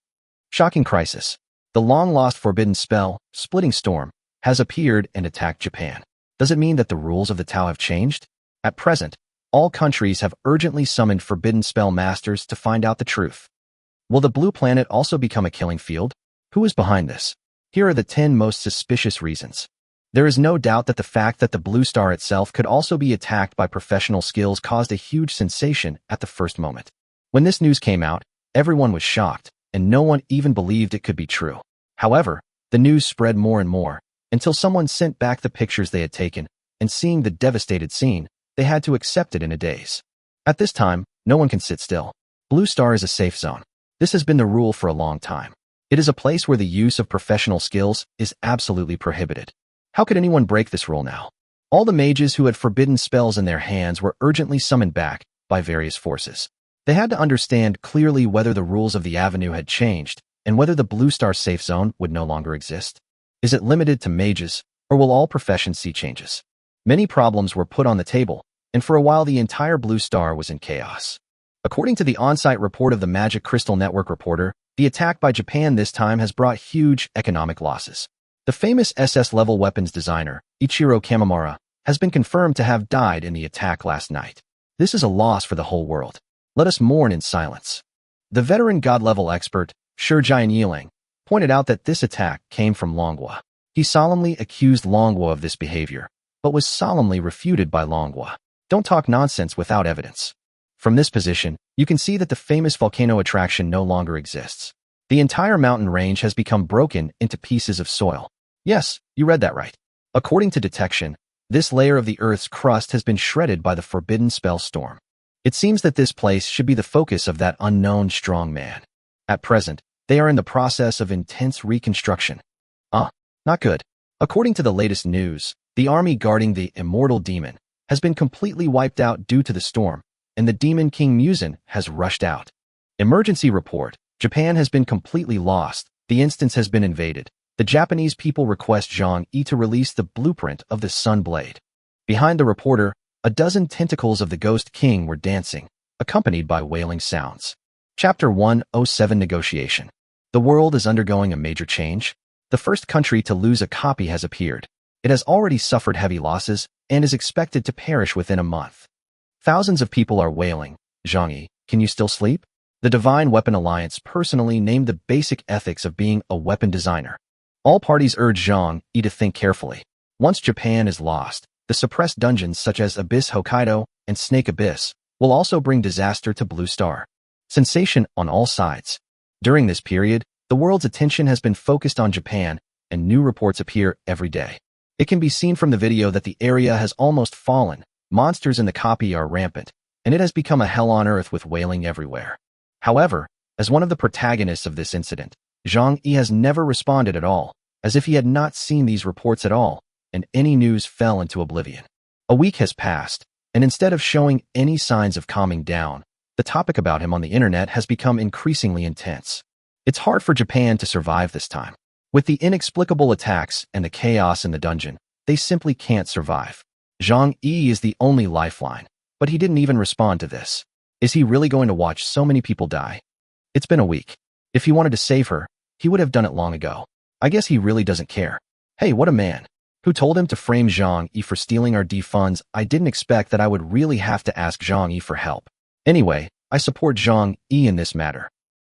Shocking crisis. The long-lost forbidden spell, Splitting Storm, has appeared and attacked Japan. Does it mean that the rules of the Tao have changed? At present, all countries have urgently summoned forbidden spell masters to find out the truth. Will the blue planet also become a killing field? Who is behind this? Here are the 10 most suspicious reasons. There is no doubt that the fact that the Blue Star itself could also be attacked by professional skills caused a huge sensation at the first moment. When this news came out, everyone was shocked, and no one even believed it could be true. However, the news spread more and more, until someone sent back the pictures they had taken, and seeing the devastated scene, they had to accept it in a daze. At this time, no one can sit still. Blue Star is a safe zone. This has been the rule for a long time. It is a place where the use of professional skills is absolutely prohibited. How could anyone break this rule now? All the mages who had forbidden spells in their hands were urgently summoned back by various forces. They had to understand clearly whether the rules of the avenue had changed and whether the Blue Star safe zone would no longer exist. Is it limited to mages, or will all professions see changes? Many problems were put on the table, and for a while the entire Blue Star was in chaos. According to the on-site report of the Magic Crystal Network reporter, the attack by Japan this time has brought huge economic losses. The famous SS-level weapons designer, Ichiro Kamimura, has been confirmed to have died in the attack last night. This is a loss for the whole world. Let us mourn in silence. The veteran god-level expert, Shi Jianying, pointed out that this attack came from Longhua. He solemnly accused Longhua of this behavior, but was solemnly refuted by Longhua. Don't talk nonsense without evidence. From this position, you can see that the famous volcano attraction no longer exists. The entire mountain range has become broken into pieces of soil. Yes, you read that right. According to detection, this layer of the Earth's crust has been shredded by the forbidden spell storm. It seems that this place should be the focus of that unknown strong man. At present, they are in the process of intense reconstruction. Not good. According to the latest news, the army guarding the immortal demon has been completely wiped out due to the storm, and the demon king Muzan has rushed out. Emergency report. Japan has been completely lost. The instance has been invaded. The Japanese people request Zhang Yi to release the blueprint of the Sun Blade. Behind the reporter, a dozen tentacles of the Ghost King were dancing, accompanied by wailing sounds. Chapter 107 Negotiation. The world is undergoing a major change. The first country to lose a copy has appeared. It has already suffered heavy losses and is expected to perish within a month. Thousands of people are wailing. Zhang Yi, can you still sleep? The Divine Weapon Alliance personally named the basic ethics of being a weapon designer. All parties urge Zhang Yi to think carefully. Once Japan is lost, the suppressed dungeons such as Abyss Hokkaido and Snake Abyss will also bring disaster to Blue Star. Sensation on all sides. During this period, the world's attention has been focused on Japan, and new reports appear every day. It can be seen from the video that the area has almost fallen, monsters in the copy are rampant, and it has become a hell on earth with wailing everywhere. However, as one of the protagonists of this incident, Zhang Yi has never responded at all, as if he had not seen these reports at all, and any news fell into oblivion. A week has passed, and instead of showing any signs of calming down, the topic about him on the internet has become increasingly intense. It's hard for Japan to survive this time. With the inexplicable attacks and the chaos in the dungeon, they simply can't survive. Zhang Yi is the only lifeline, but he didn't even respond to this. Is he really going to watch so many people die? It's been a week. If he wanted to save her, he would have done it long ago. I guess he really doesn't care. Hey, what a man. Who told him to frame Zhang Yi for stealing our funds? I didn't expect that I would really have to ask Zhang Yi for help. Anyway, I support Zhang Yi in this matter.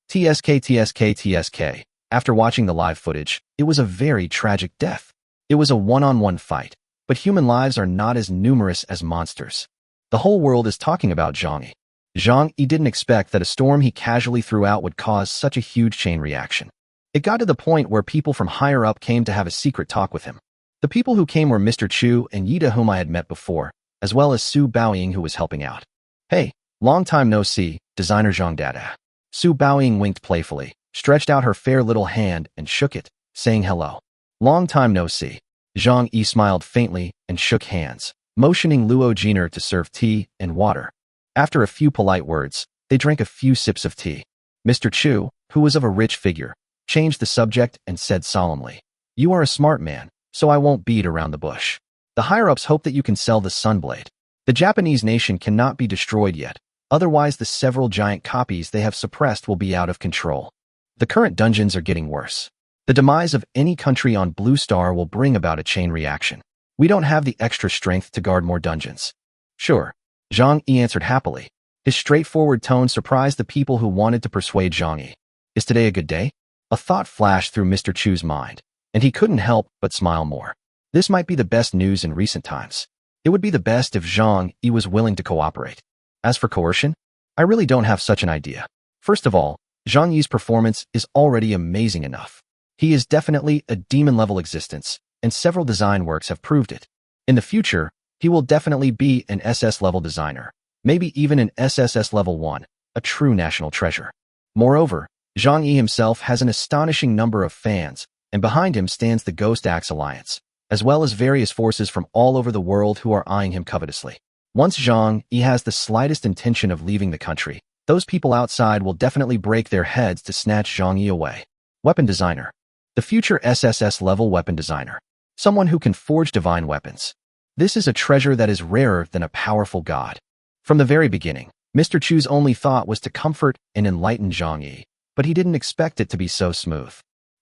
TSK. After watching the live footage, it was a very tragic death. It was a one-on-one fight, but human lives are not as numerous as monsters. The whole world is talking about Zhang Yi. Zhang Yi didn't expect that a storm he casually threw out would cause such a huge chain reaction. It got to the point where people from higher up came to have a secret talk with him. The people who came were Mr. Chu and Yida, whom I had met before, as well as Su Baoying, who was helping out. Hey, long time no see, designer Zhang Dada. Su Baoying winked playfully, stretched out her fair little hand and shook it, saying hello. Long time no see. Zhang Yi smiled faintly and shook hands, motioning Luo Jiner to serve tea and water. After a few polite words, they drank a few sips of tea. Mr. Chu, who was of a rich figure, changed the subject and said solemnly, "You are a smart man, so I won't beat around the bush. The higher-ups hope that you can sell the Sunblade. The Japanese nation cannot be destroyed yet, otherwise the several giant copies they have suppressed will be out of control. The current dungeons are getting worse. The demise of any country on Blue Star will bring about a chain reaction. We don't have the extra strength to guard more dungeons." Sure, Zhang Yi answered happily. His straightforward tone surprised the people who wanted to persuade Zhang Yi. Is today a good day? A thought flashed through Mr. Chu's mind, and he couldn't help but smile more. This might be the best news in recent times. It would be the best if Zhang Yi was willing to cooperate. As for coercion, I really don't have such an idea. First of all, Zhang Yi's performance is already amazing enough. He is definitely a demon-level existence, and several design works have proved it. In the future, he will definitely be an SS-level designer, maybe even an SSS Level 1, a true national treasure. Moreover, Zhang Yi himself has an astonishing number of fans, and behind him stands the Ghost Axe Alliance, as well as various forces from all over the world who are eyeing him covetously. Once Zhang Yi has the slightest intention of leaving the country, those people outside will definitely break their heads to snatch Zhang Yi away. Weapon designer. The future SSS-level weapon designer. Someone who can forge divine weapons. This is a treasure that is rarer than a powerful god. From the very beginning, Mr. Chu's only thought was to comfort and enlighten Zhang Yi, but he didn't expect it to be so smooth.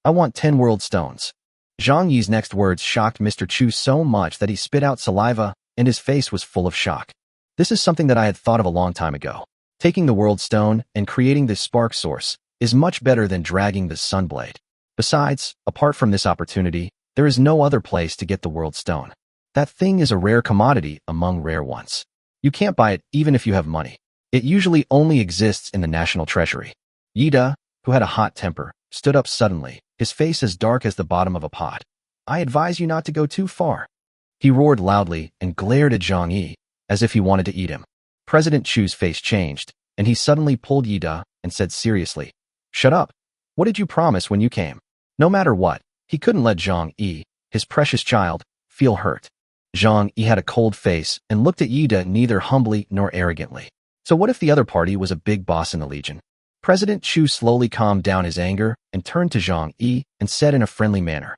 I want 10 world stones. Zhang Yi's next words shocked Mr. Chu so much that he spit out saliva, and his face was full of shock. This is something that I had thought of a long time ago. Taking the world stone and creating this spark source is much better than dragging the Sunblade. Besides, apart from this opportunity, there is no other place to get the world stone. That thing is a rare commodity among rare ones. You can't buy it even if you have money. It usually only exists in the national treasury. Yida, who had a hot temper, stood up suddenly, his face as dark as the bottom of a pot. I advise you not to go too far. He roared loudly and glared at Zhang Yi, as if he wanted to eat him. President Chu's face changed, and he suddenly pulled Yida and said seriously, "Shut up. What did you promise when you came?" No matter what, he couldn't let Zhang Yi, his precious child, feel hurt. Zhang Yi had a cold face and looked at Yida neither humbly nor arrogantly. So what if the other party was a big boss in the Legion? President Chu slowly calmed down his anger and turned to Zhang Yi and said in a friendly manner,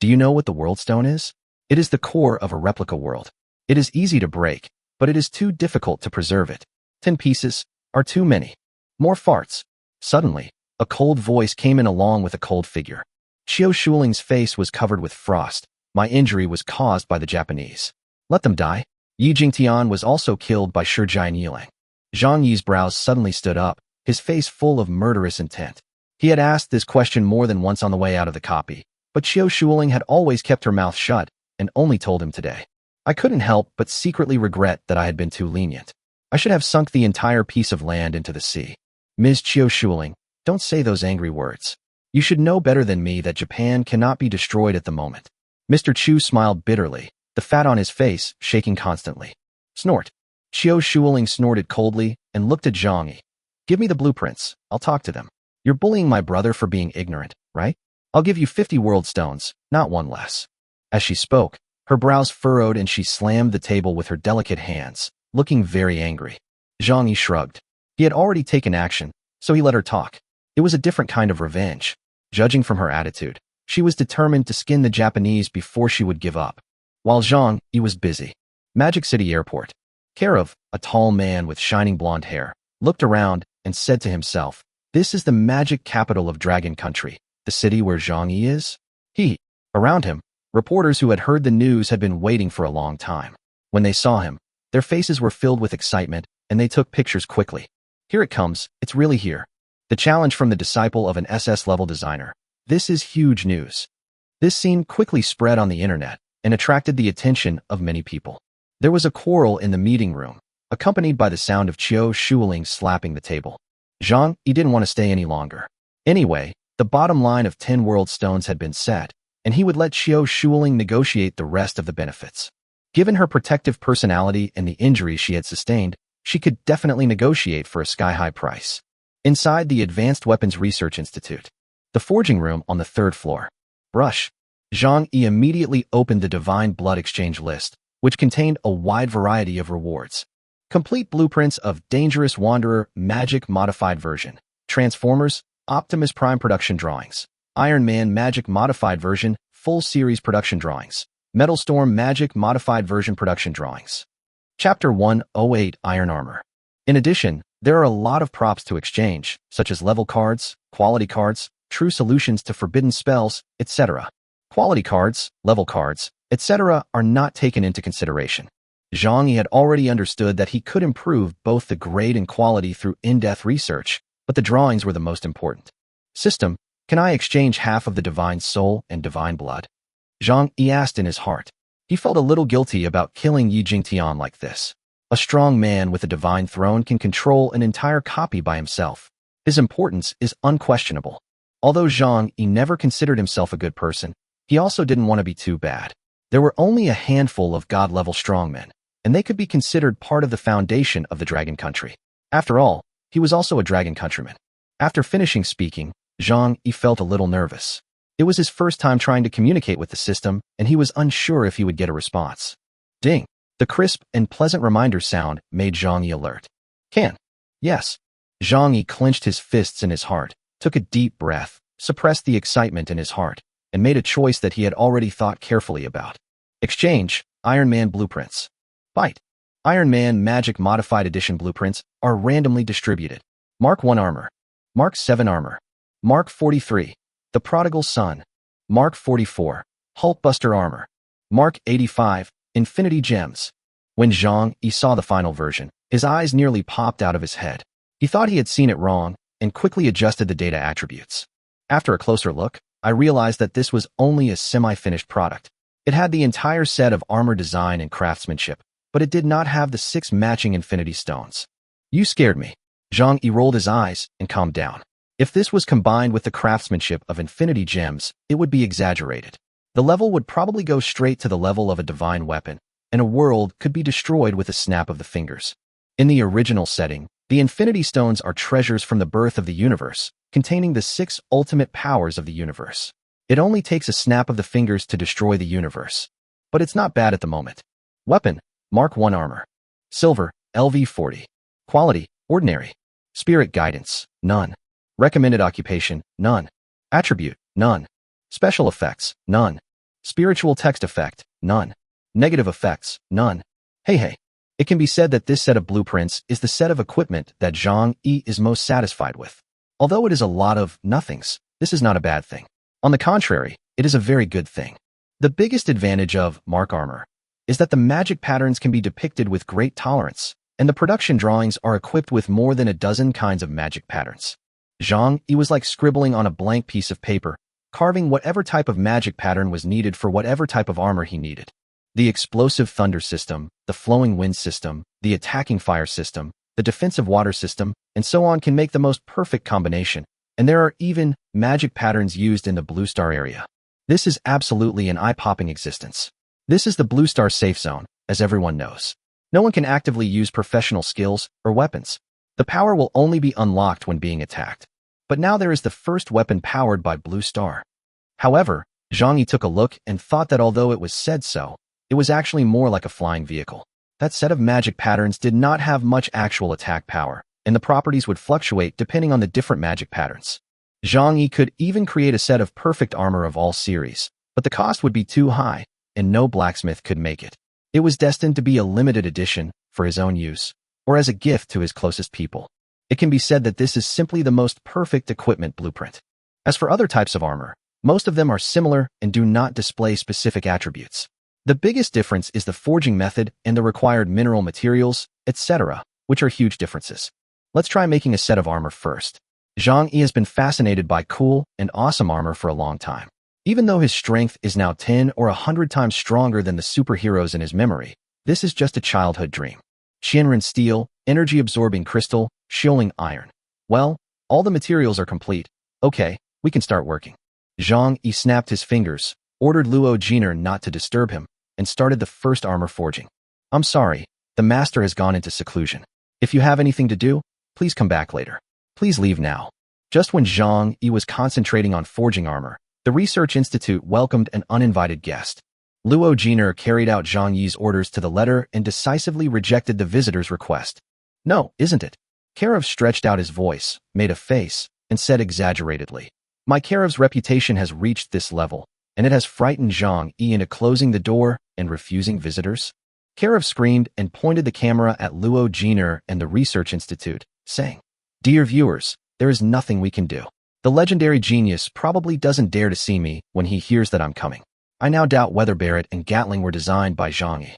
"Do you know what the World Stone is? It is the core of a replica world. It is easy to break, but it is too difficult to preserve it. 10 pieces are too many. More farts." Suddenly, a cold voice came in along with a cold figure. Qiu Shuling's face was covered with frost. "My injury was caused by the Japanese. Let them die." Yi Jingtian was also killed by Shijai Nilang. Zhang Yi's brows suddenly stood up, his face full of murderous intent. He had asked this question more than once on the way out of the copy, but Qiu Shuling had always kept her mouth shut and only told him today. "I couldn't help but secretly regret that I had been too lenient. I should have sunk the entire piece of land into the sea." "Ms. Qiu Shuling, don't say those angry words. You should know better than me that Japan cannot be destroyed at the moment." Mr. Chu smiled bitterly, the fat on his face shaking constantly. "Snort." Qiu Shuling snorted coldly and looked at Zhang Yi. "Give me the blueprints. I'll talk to them. You're bullying my brother for being ignorant, right? I'll give you 50 world stones, not one less." As she spoke, her brows furrowed and she slammed the table with her delicate hands, looking very angry. Zhang Yi shrugged. He had already taken action, so he let her talk. It was a different kind of revenge. Judging from her attitude, she was determined to skin the Japanese before she would give up. While Zhang Yi was busy. Magic City Airport. Karov, a tall man with shining blonde hair, looked around and said to himself, "This is the magic capital of Dragon Country, the city where Zhang Yi is?" Around him, reporters who had heard the news had been waiting for a long time. When they saw him, their faces were filled with excitement and they took pictures quickly. "Here it comes, it's really here." The challenge from the disciple of an SS-level designer. This is huge news. This scene quickly spread on the internet and attracted the attention of many people. There was a quarrel in the meeting room, accompanied by the sound of Qiu Shuling slapping the table. Zhang Yi didn't want to stay any longer. Anyway, the bottom line of 10 world stones had been set, and he would let Qiu Shuling negotiate the rest of the benefits. Given her protective personality and the injuries she had sustained, she could definitely negotiate for a sky-high price. Inside the Advanced Weapons Research Institute, the forging room on the 3rd floor. Brush. Zhang Yi immediately opened the Divine Blood Exchange list, which contained a wide variety of rewards. Complete blueprints of Dangerous Wanderer Magic Modified Version, Transformers, Optimus Prime production drawings, Iron Man Magic Modified Version, Full Series production drawings, Metal Storm Magic Modified Version production drawings. Chapter 108 Iron Armor. In addition, there are a lot of props to exchange, such as level cards, quality cards, true solutions to forbidden spells, etc. Quality cards, level cards, etc. are not taken into consideration. Zhang Yi had already understood that he could improve both the grade and quality through in-depth research, but the drawings were the most important. System, can I exchange half of the Divine Soul and Divine Blood? Zhang Yi asked in his heart. He felt a little guilty about killing Yi Jingtian like this. A strong man with a divine throne can control an entire copy by himself. His importance is unquestionable. Although Zhang Yi never considered himself a good person, he also didn't want to be too bad. There were only a handful of god-level strongmen, and they could be considered part of the foundation of the Dragon Country. After all, he was also a Dragon Countryman. After finishing speaking, Zhang Yi felt a little nervous. It was his first time trying to communicate with the system, and he was unsure if he would get a response. Ding! The crisp and pleasant reminder sound made Zhang Yi alert. Can. Yes. Zhang Yi clenched his fists in his heart, took a deep breath, suppressed the excitement in his heart, and made a choice that he had already thought carefully about. Exchange, Iron Man blueprints. Byte. Iron Man Magic Modified Edition blueprints are randomly distributed. Mark 1 Armor. Mark 7 Armor. Mark 43. The Prodigal Son. Mark 44. Hulkbuster Armor. Mark 85. Infinity Gems. When Zhang Yi saw the final version, his eyes nearly popped out of his head. He thought he had seen it wrong and quickly adjusted the data attributes. After a closer look, I realized that this was only a semi-finished product. It had the entire set of armor design and craftsmanship, but it did not have the 6 matching infinity stones. You scared me. Zhang Yi rolled his eyes and calmed down. If this was combined with the craftsmanship of infinity gems, it would be exaggerated. The level would probably go straight to the level of a divine weapon, and a world could be destroyed with a snap of the fingers. In the original setting, the Infinity Stones are treasures from the birth of the universe, containing the 6 ultimate powers of the universe. It only takes a snap of the fingers to destroy the universe. But it's not bad at the moment. Weapon, Mark 1 armor. Silver, LV40. Quality, ordinary. Spirit guidance, none. Recommended occupation, none. Attribute, none. Special effects, none. Spiritual text effect, none. Negative effects, none. Hey. It can be said that this set of blueprints is the set of equipment that Zhang Yi is most satisfied with. Although it is a lot of nothings, this is not a bad thing. On the contrary, it is a very good thing. The biggest advantage of Mark armor is that the magic patterns can be depicted with great tolerance, and the production drawings are equipped with more than a dozen kinds of magic patterns. Zhang Yi was like scribbling on a blank piece of paper, carving whatever type of magic pattern was needed for whatever type of armor he needed. The explosive thunder system, the flowing wind system, the attacking fire system, the defensive water system, and so on can make the most perfect combination, and there are even magic patterns used in the Blue Star area. This is absolutely an eye-popping existence. This is the Blue Star safe zone, as everyone knows. No one can actively use professional skills or weapons. The power will only be unlocked when being attacked. But now there is the first weapon powered by Blue Star. However, Zhang Yi took a look and thought that although it was said so, it was actually more like a flying vehicle. That set of magic patterns did not have much actual attack power, and the properties would fluctuate depending on the different magic patterns. Zhang Yi could even create a set of perfect armor of all series, but the cost would be too high, and no blacksmith could make it. It was destined to be a limited edition for his own use, or as a gift to his closest people. It can be said that this is simply the most perfect equipment blueprint. As for other types of armor, most of them are similar and do not display specific attributes. The biggest difference is the forging method and the required mineral materials, etc., which are huge differences. Let's try making a set of armor first. Zhang Yi has been fascinated by cool and awesome armor for a long time. Even though his strength is now 10 or 100 times stronger than the superheroes in his memory, this is just a childhood dream. Shinran steel, energy-absorbing crystal, Shioling iron. Well, all the materials are complete. Okay, we can start working. Zhang Yi snapped his fingers, ordered Luo Jiner not to disturb him, and started the first armor forging. I'm sorry, the master has gone into seclusion. If you have anything to do, please come back later. Please leave now. Just when Zhang Yi was concentrating on forging armor, the Research Institute welcomed an uninvited guest. Luo Jiner carried out Zhang Yi's orders to the letter and decisively rejected the visitor's request. No, isn't it? Karev stretched out his voice, made a face, and said exaggeratedly, My Karev's reputation has reached this level, and it has frightened Zhang Yi into closing the door and refusing visitors. Karev screamed and pointed the camera at Luo Jiner and the Research Institute, saying, Dear viewers, there is nothing we can do. The legendary genius probably doesn't dare to see me when he hears that I'm coming. I now doubt whether Barrett and Gatling were designed by Zhang Yi.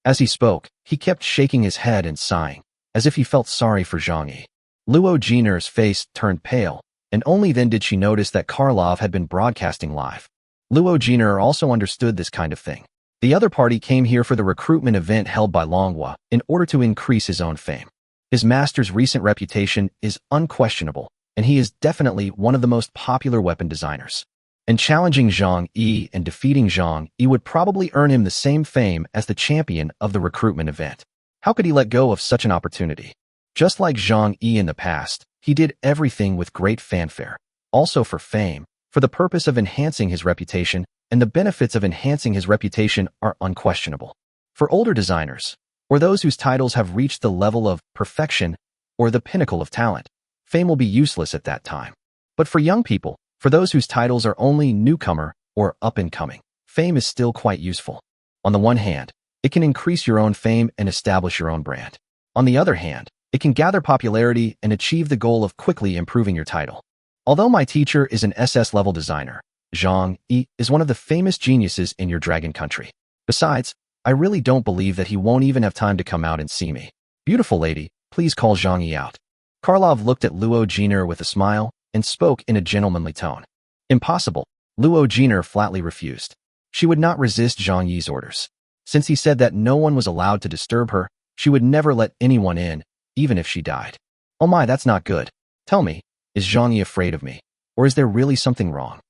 As he spoke, he kept shaking his head and sighing, as if he felt sorry for Zhang Yi. Luo Jiner's face turned pale, and only then did she notice that Karlov had been broadcasting live. Luo Jiner also understood this kind of thing. The other party came here for the recruitment event held by Longhua in order to increase his own fame. His master's recent reputation is unquestionable, and he is definitely one of the most popular weapon designers. And challenging Zhang Yi and defeating Zhang Yi would probably earn him the same fame as the champion of the recruitment event. How could he let go of such an opportunity? Just like Zhang Yi in the past, he did everything with great fanfare, also for fame, for the purpose of enhancing his reputation, and the benefits of enhancing his reputation are unquestionable. For older designers, or those whose titles have reached the level of perfection or the pinnacle of talent, fame will be useless at that time. But for young people, for those whose titles are only newcomer or up-and-coming, fame is still quite useful. On the one hand, it can increase your own fame and establish your own brand. On the other hand, it can gather popularity and achieve the goal of quickly improving your title. Although my teacher is an SS-level designer, Zhang Yi is one of the famous geniuses in your dragon country. Besides, I really don't believe that he won't even have time to come out and see me. Beautiful lady, please call Zhang Yi out. Karlov looked at Luo Jiner with a smile and spoke in a gentlemanly tone. Impossible. Luo Jiner flatly refused. She would not resist Zhang Yi's orders. Since he said that no one was allowed to disturb her, she would never let anyone in, even if she died. Oh my, that's not good. Tell me, is Zhang Yi afraid of me? Or is there really something wrong?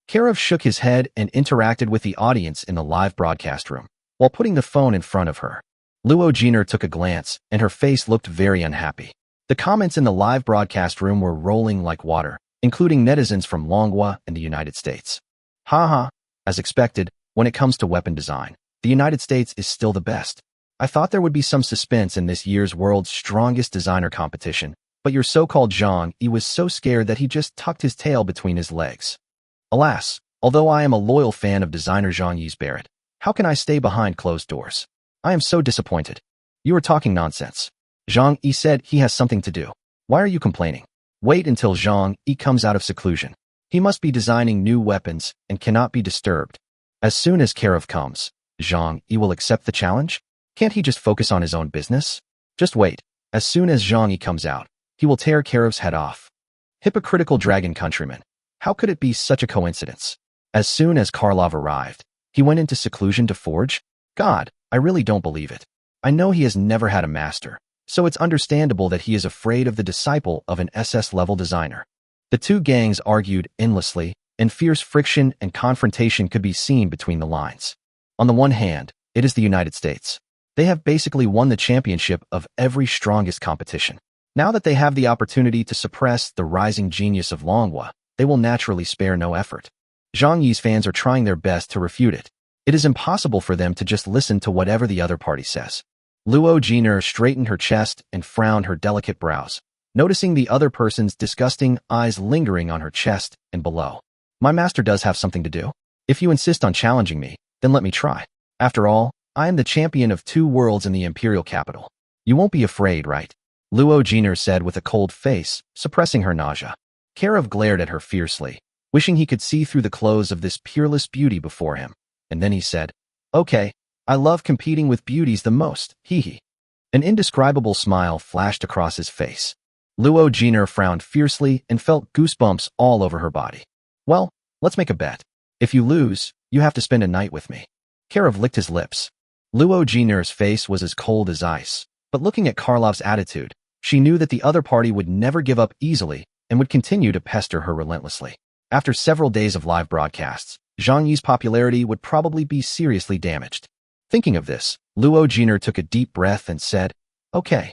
Karev shook his head and interacted with the audience in the live broadcast room, while putting the phone in front of her. Luo Jiner took a glance, and her face looked very unhappy. The comments in the live broadcast room were rolling like water, including netizens from Manhwa and the United States. Haha, as expected, when it comes to weapon design, the United States is still the best. I thought there would be some suspense in this year's World's Strongest Designer competition, but your so-called Zhang Yi was so scared that he just tucked his tail between his legs. Alas, although I am a loyal fan of designer Zhang Yi's Barrett, how can I stay behind closed doors? I am so disappointed. You are talking nonsense. Zhang Yi said he has something to do. Why are you complaining? Wait until Zhang Yi comes out of seclusion. He must be designing new weapons and cannot be disturbed. As soon as Karov comes, Zhang Yi will accept the challenge? Can't he just focus on his own business? Just wait. As soon as Zhang Yi comes out, he will tear Karov's head off. Hypocritical dragon countryman. How could it be such a coincidence? As soon as Karlov arrived, he went into seclusion to forge? God, I really don't believe it. I know he has never had a master, so it's understandable that he is afraid of the disciple of an SS-level designer. The two gangs argued endlessly, and fierce friction and confrontation could be seen between the lines. On the one hand, it is the United States. They have basically won the championship of every strongest competition. Now that they have the opportunity to suppress the rising genius of Manhwa, they will naturally spare no effort. Zhang Yi's fans are trying their best to refute it. It is impossible for them to just listen to whatever the other party says. Luo Jiner straightened her chest and frowned her delicate brows, noticing the other person's disgusting eyes lingering on her chest and below. My master does have something to do. If you insist on challenging me, then let me try. After all, I am the champion of 2 worlds in the imperial capital. You won't be afraid, right? Luo Jiner said with a cold face, suppressing her nausea. Karov glared at her fiercely, wishing he could see through the clothes of this peerless beauty before him. And then he said, "Okay, I love competing with beauties the most, hee." An indescribable smile flashed across his face. Luo Jiner frowned fiercely and felt goosebumps all over her body. Well, let's make a bet. If you lose, you have to spend a night with me. Karov licked his lips. Luo Jiner's face was as cold as ice, but looking at Karlov's attitude, she knew that the other party would never give up easily and would continue to pester her relentlessly. After several days of live broadcasts, Zhang Yi's popularity would probably be seriously damaged. Thinking of this, Luo Jiner took a deep breath and said, "Okay."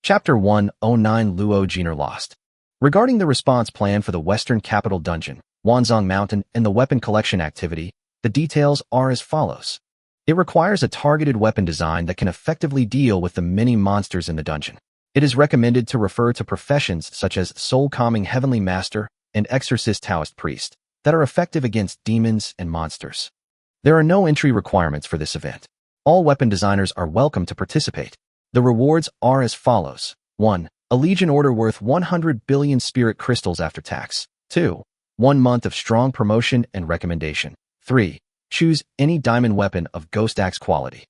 Chapter 109 Luo Jiner Lost. Regarding the response plan for the Western Capital Dungeon, Wanzhong Mountain, and the weapon collection activity, the details are as follows. It requires a targeted weapon design that can effectively deal with the many monsters in the dungeon. It is recommended to refer to professions such as soul-calming heavenly master and exorcist Taoist priest that are effective against demons and monsters. There are no entry requirements for this event. All weapon designers are welcome to participate. The rewards are as follows. 1. A Legion Order worth 100 billion spirit crystals after tax. 2. 1 month of strong promotion and recommendation. 3. Choose any diamond weapon of Ghost Axe quality.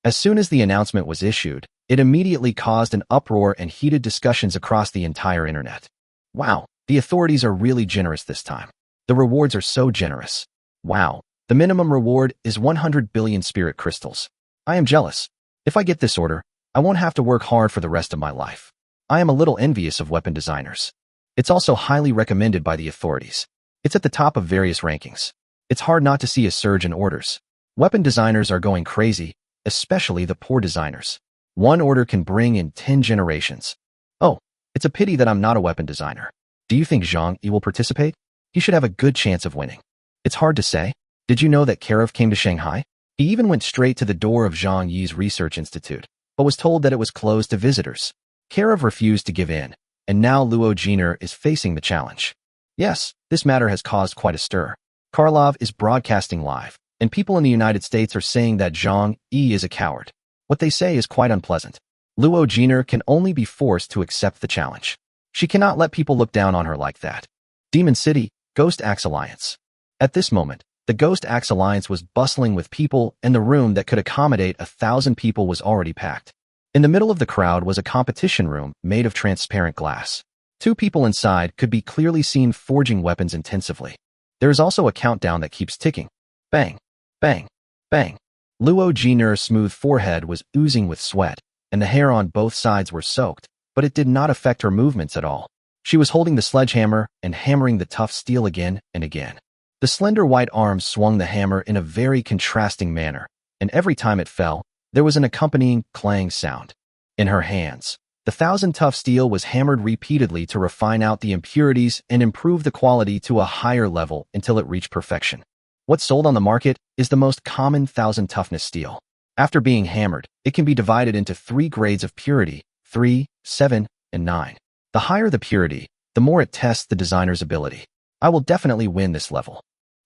As soon as the announcement was issued, it immediately caused an uproar and heated discussions across the entire internet. Wow, the authorities are really generous this time. The rewards are so generous. Wow, the minimum reward is 100 billion spirit crystals. I am jealous. If I get this order, I won't have to work hard for the rest of my life. I am a little envious of weapon designers. It's also highly recommended by the authorities. It's at the top of various rankings. It's hard not to see a surge in orders. Weapon designers are going crazy, especially the poor designers. 1 order can bring in 10 generations. Oh, it's a pity that I'm not a weapon designer. Do you think Zhang Yi will participate? He should have a good chance of winning. It's hard to say. Did you know that Karov came to Shanghai? He even went straight to the door of Zhang Yi's research institute, but was told that it was closed to visitors. Karov refused to give in, and now Luo Jiner is facing the challenge. Yes, this matter has caused quite a stir. Karlov is broadcasting live, and people in the United States are saying that Zhang Yi is a coward. What they say is quite unpleasant. Luo Jiner can only be forced to accept the challenge. She cannot let people look down on her like that. Demon City, Ghost Axe Alliance. At this moment, the Ghost Axe Alliance was bustling with people, and the room that could accommodate 1,000 people was already packed. In the middle of the crowd was a competition room made of transparent glass. 2 people inside could be clearly seen forging weapons intensively. There is also a countdown that keeps ticking. Bang, bang, bang. Luo Jiner's smooth forehead was oozing with sweat, and the hair on both sides were soaked, but it did not affect her movements at all. She was holding the sledgehammer and hammering the tough steel again and again. The slender white arms swung the hammer in a very contrasting manner, and every time it fell, There was an accompanying clang sound. In her hands, the 1,000-tough steel was hammered repeatedly to refine out the impurities and improve the quality to a higher level until it reached perfection. What's sold on the market is the most common 1,000-toughness steel. After being hammered, it can be divided into 3 grades of purity: 3, 7, and 9. The higher the purity, the more it tests the designer's ability. I will definitely win this level.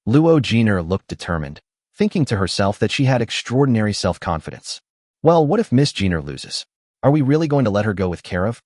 Luo Jiner looked determined, thinking to herself that she had extraordinary self-confidence. Well, what if Miss Jiner loses? Are we really going to let her go with Karev?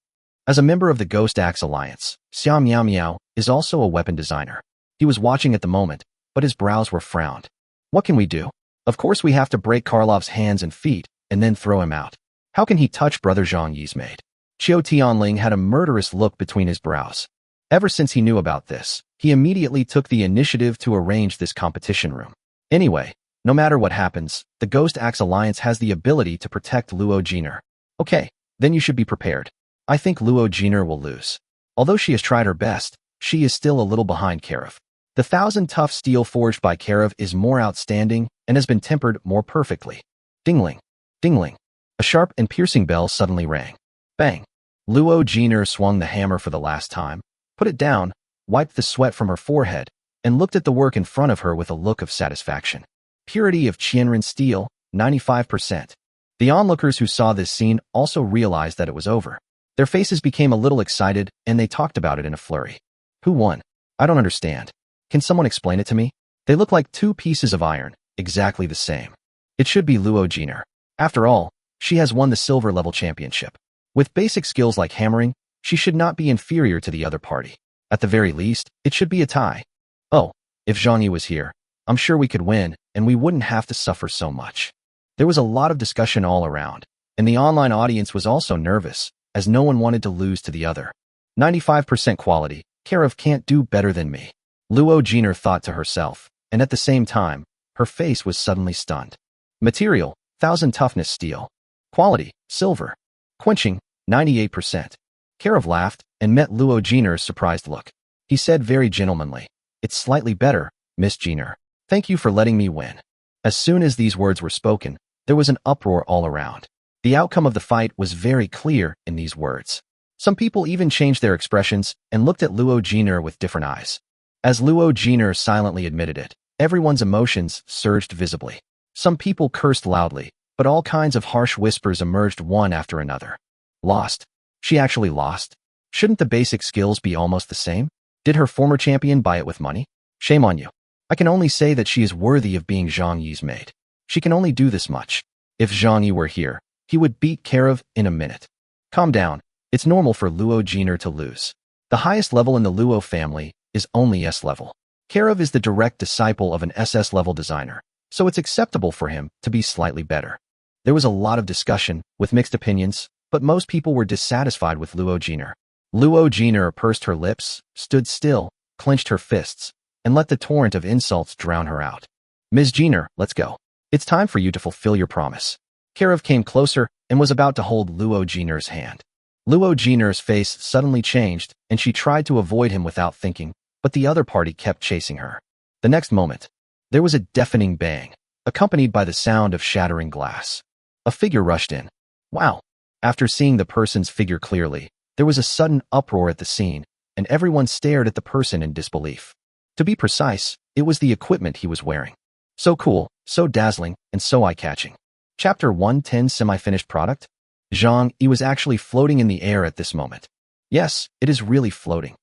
As a member of the Ghost Axe Alliance, Xiao Miao Miao is also a weapon designer. He was watching at the moment, but his brows were frowned. What can we do? Of course we have to break Karlov's hands and feet, and then throw him out. How can he touch Brother Zhang Yi's maid? Qiu Tianling had a murderous look between his brows. Ever since he knew about this, he immediately took the initiative to arrange this competition room. Anyway, no matter what happens, the Ghost Axe Alliance has the ability to protect Luo Jiner. Okay, then you should be prepared. I think Luo Jiner will lose. Although she has tried her best, she is still a little behind Karev. The 1,000-tough steel forged by Karev is more outstanding and has been tempered more perfectly. Dingling, dingling. A sharp and piercing bell suddenly rang. Bang. Luo Jiner swung the hammer for the last time, put it down, wiped the sweat from her forehead, and looked at the work in front of her with a look of satisfaction. Purity of Qianren steel, 95%. The onlookers who saw this scene also realized that it was over. Their faces became a little excited, and they talked about it in a flurry. Who won? I don't understand. Can someone explain it to me? They look like 2 pieces of iron, exactly the same. It should be Luo Jiner. After all, she has won the silver-level championship. With basic skills like hammering, she should not be inferior to the other party. At the very least, it should be a tie. Oh, if Zhang Yi was here, I'm sure we could win, and we wouldn't have to suffer so much. There was a lot of discussion all around, and the online audience was also nervous, as no one wanted to lose to the other. 95% quality, Karev can't do better than me. Luo Jiner thought to herself, and at the same time, her face was suddenly stunned. Material, 1,000 toughness steel. Quality, silver. Quenching, 98%. Karev laughed and met Luo Jiner's surprised look. He said very gentlemanly, "It's slightly better, Miss Jiner. Thank you for letting me win." As soon as these words were spoken, there was an uproar all around. The outcome of the fight was very clear in these words. Some people even changed their expressions and looked at Luo Jiner with different eyes. As Luo Jiner silently admitted it, everyone's emotions surged visibly. Some people cursed loudly, but all kinds of harsh whispers emerged one after another. Lost. She actually lost. Shouldn't the basic skills be almost the same? Did her former champion buy it with money? Shame on you. I can only say that she is worthy of being Zhang Yi's maid. She can only do this much. If Zhang Yi were here, he would beat Karev in a minute. Calm down. It's normal for Luo Jiner to lose. The highest level in the Luo family is only S level. Karev is the direct disciple of an SS level designer, so it's acceptable for him to be slightly better. There was a lot of discussion, with mixed opinions, but most people were dissatisfied with Luo Jiner. Luo Jiner pursed her lips, stood still, clenched her fists, and let the torrent of insults drown her out. Ms. Jiner, let's go. It's time for you to fulfill your promise. Karev came closer and was about to hold Luo Jiner's hand. Luo Jiner's face suddenly changed, and she tried to avoid him without thinking, but the other party kept chasing her. The next moment, there was a deafening bang, accompanied by the sound of shattering glass. A figure rushed in. Wow! After seeing the person's figure clearly, there was a sudden uproar at the scene, and everyone stared at the person in disbelief. To be precise, it was the equipment he was wearing. So cool, so dazzling, and so eye-catching. Chapter 110 Semi-finished product? Zhang Yi was actually floating in the air at this moment. Yes, it is really floating.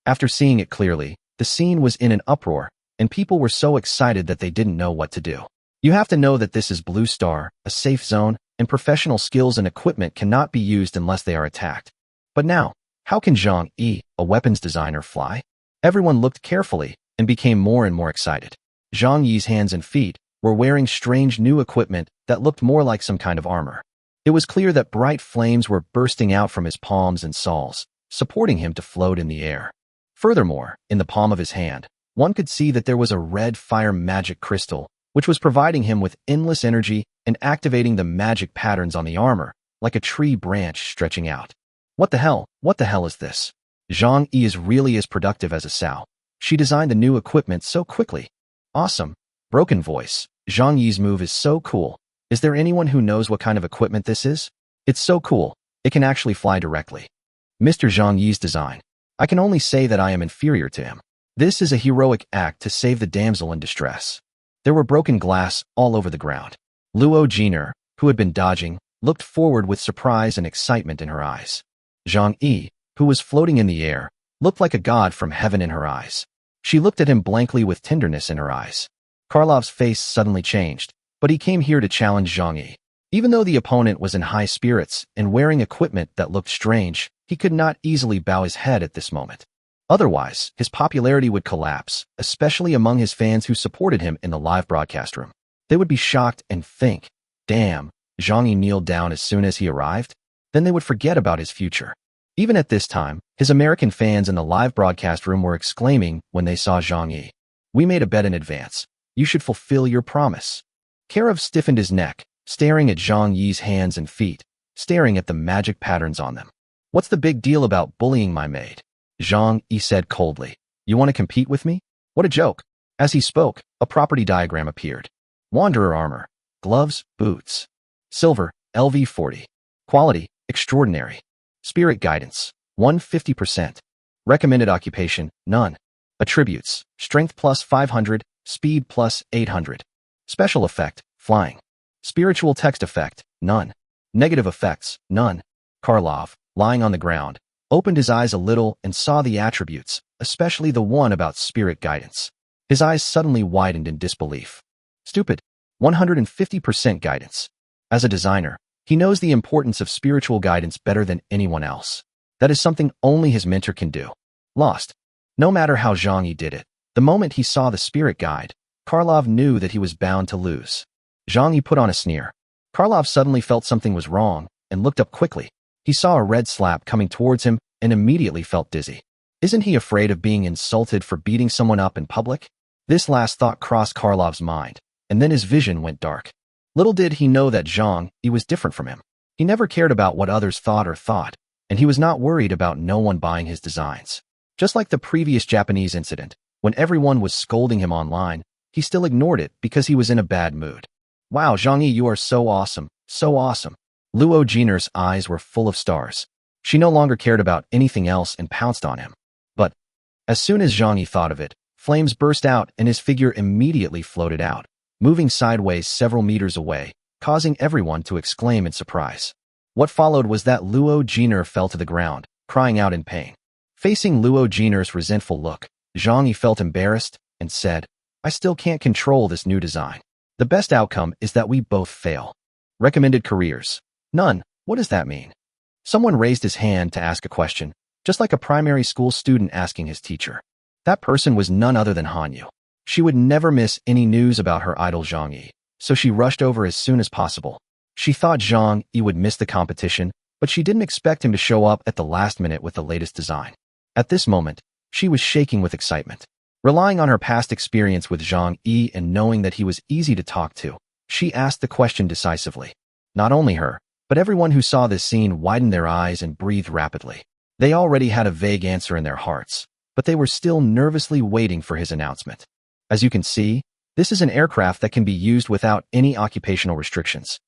After seeing it clearly, the scene was in an uproar, and people were so excited that they didn't know what to do. You have to know that this is Blue Star, a safe zone, and professional skills and equipment cannot be used unless they are attacked. But now, how can Zhang Yi, a weapons designer, fly? Everyone looked carefully and became more and more excited. Zhang Yi's hands and feet were wearing strange new equipment that looked more like some kind of armor. It was clear that bright flames were bursting out from his palms and soles, supporting him to float in the air. Furthermore, in the palm of his hand, one could see that there was a red fire magic crystal, which was providing him with endless energy and activating the magic patterns on the armor, like a tree branch stretching out. What the hell? What the hell is this? Zhang Yi is really as productive as a sow. She designed the new equipment so quickly. Awesome. Broken voice. Zhang Yi's move is so cool. Is there anyone who knows what kind of equipment this is? It's so cool. It can actually fly directly. Mr. Zhang Yi's design. I can only say that I am inferior to him. This is a heroic act to save the damsel in distress. There were broken glass all over the ground. Luo Jiner, who had been dodging, looked forward with surprise and excitement in her eyes. Zhang Yi, who was floating in the air, looked like a god from heaven in her eyes. She looked at him blankly with tenderness in her eyes. Karlov's face suddenly changed, but he came here to challenge Zhang Yi. Even though the opponent was in high spirits and wearing equipment that looked strange, he could not easily bow his head at this moment. Otherwise, his popularity would collapse, especially among his fans who supported him in the live broadcast room. They would be shocked and think, damn, Zhang Yi kneeled down as soon as he arrived? Then they would forget about his future. Even at this time, his American fans in the live broadcast room were exclaiming when they saw Zhang Yi. We made a bet in advance. You should fulfill your promise. Karov stiffened his neck, staring at Zhang Yi's hands and feet, staring at the magic patterns on them. What's the big deal about bullying my maid? Zhang Yi said coldly. You want to compete with me? What a joke. As he spoke, a property diagram appeared. Wanderer armor. Gloves, boots. Silver, LV 40. Quality, extraordinary. Spirit guidance, 150%. Recommended occupation, none. Attributes, strength plus 500, speed plus 800. Special effect, flying. Spiritual text effect, none. Negative effects, none. Karlov, lying on the ground, opened his eyes a little and saw the attributes, especially the one about spirit guidance. His eyes suddenly widened in disbelief. Stupid. 150% guidance. As a designer, he knows the importance of spiritual guidance better than anyone else. That is something only his mentor can do. Lost. No matter how Zhang Yi did it, the moment he saw the spirit guide, Karlov knew that he was bound to lose. Zhang Yi put on a sneer. Karlov suddenly felt something was wrong and looked up quickly. He saw a red slap coming towards him and immediately felt dizzy. Isn't he afraid of being insulted for beating someone up in public? This last thought crossed Karlov's mind, and then his vision went dark. Little did he know that Zhang Yi was different from him. He never cared about what others thought, and he was not worried about no one buying his designs. Just like the previous Japanese incident, when everyone was scolding him online, he still ignored it because he was in a bad mood. Wow, Zhang Yi, you are so awesome, so awesome. Luo Jiner's eyes were full of stars. She no longer cared about anything else and pounced on him. But as soon as Zhang Yi thought of it, flames burst out and his figure immediately floated out, moving sideways several meters away, causing everyone to exclaim in surprise. What followed was that Luo Jiner fell to the ground, crying out in pain. Facing Luo Jiner's resentful look, Zhang Yi felt embarrassed and said, I still can't control this new design. The best outcome is that we both fail. Recommended careers. None. What does that mean? Someone raised his hand to ask a question, just like a primary school student asking his teacher. That person was none other than Hanyu. She would never miss any news about her idol Zhang Yi, so she rushed over as soon as possible. She thought Zhang Yi would miss the competition, but she didn't expect him to show up at the last minute with the latest design. At this moment, she was shaking with excitement. Relying on her past experience with Zhang Yi and knowing that he was easy to talk to, she asked the question decisively. Not only her, but everyone who saw this scene widened their eyes and breathed rapidly. They already had a vague answer in their hearts, but they were still nervously waiting for his announcement. As you can see, this is an aircraft that can be used without any occupational restrictions.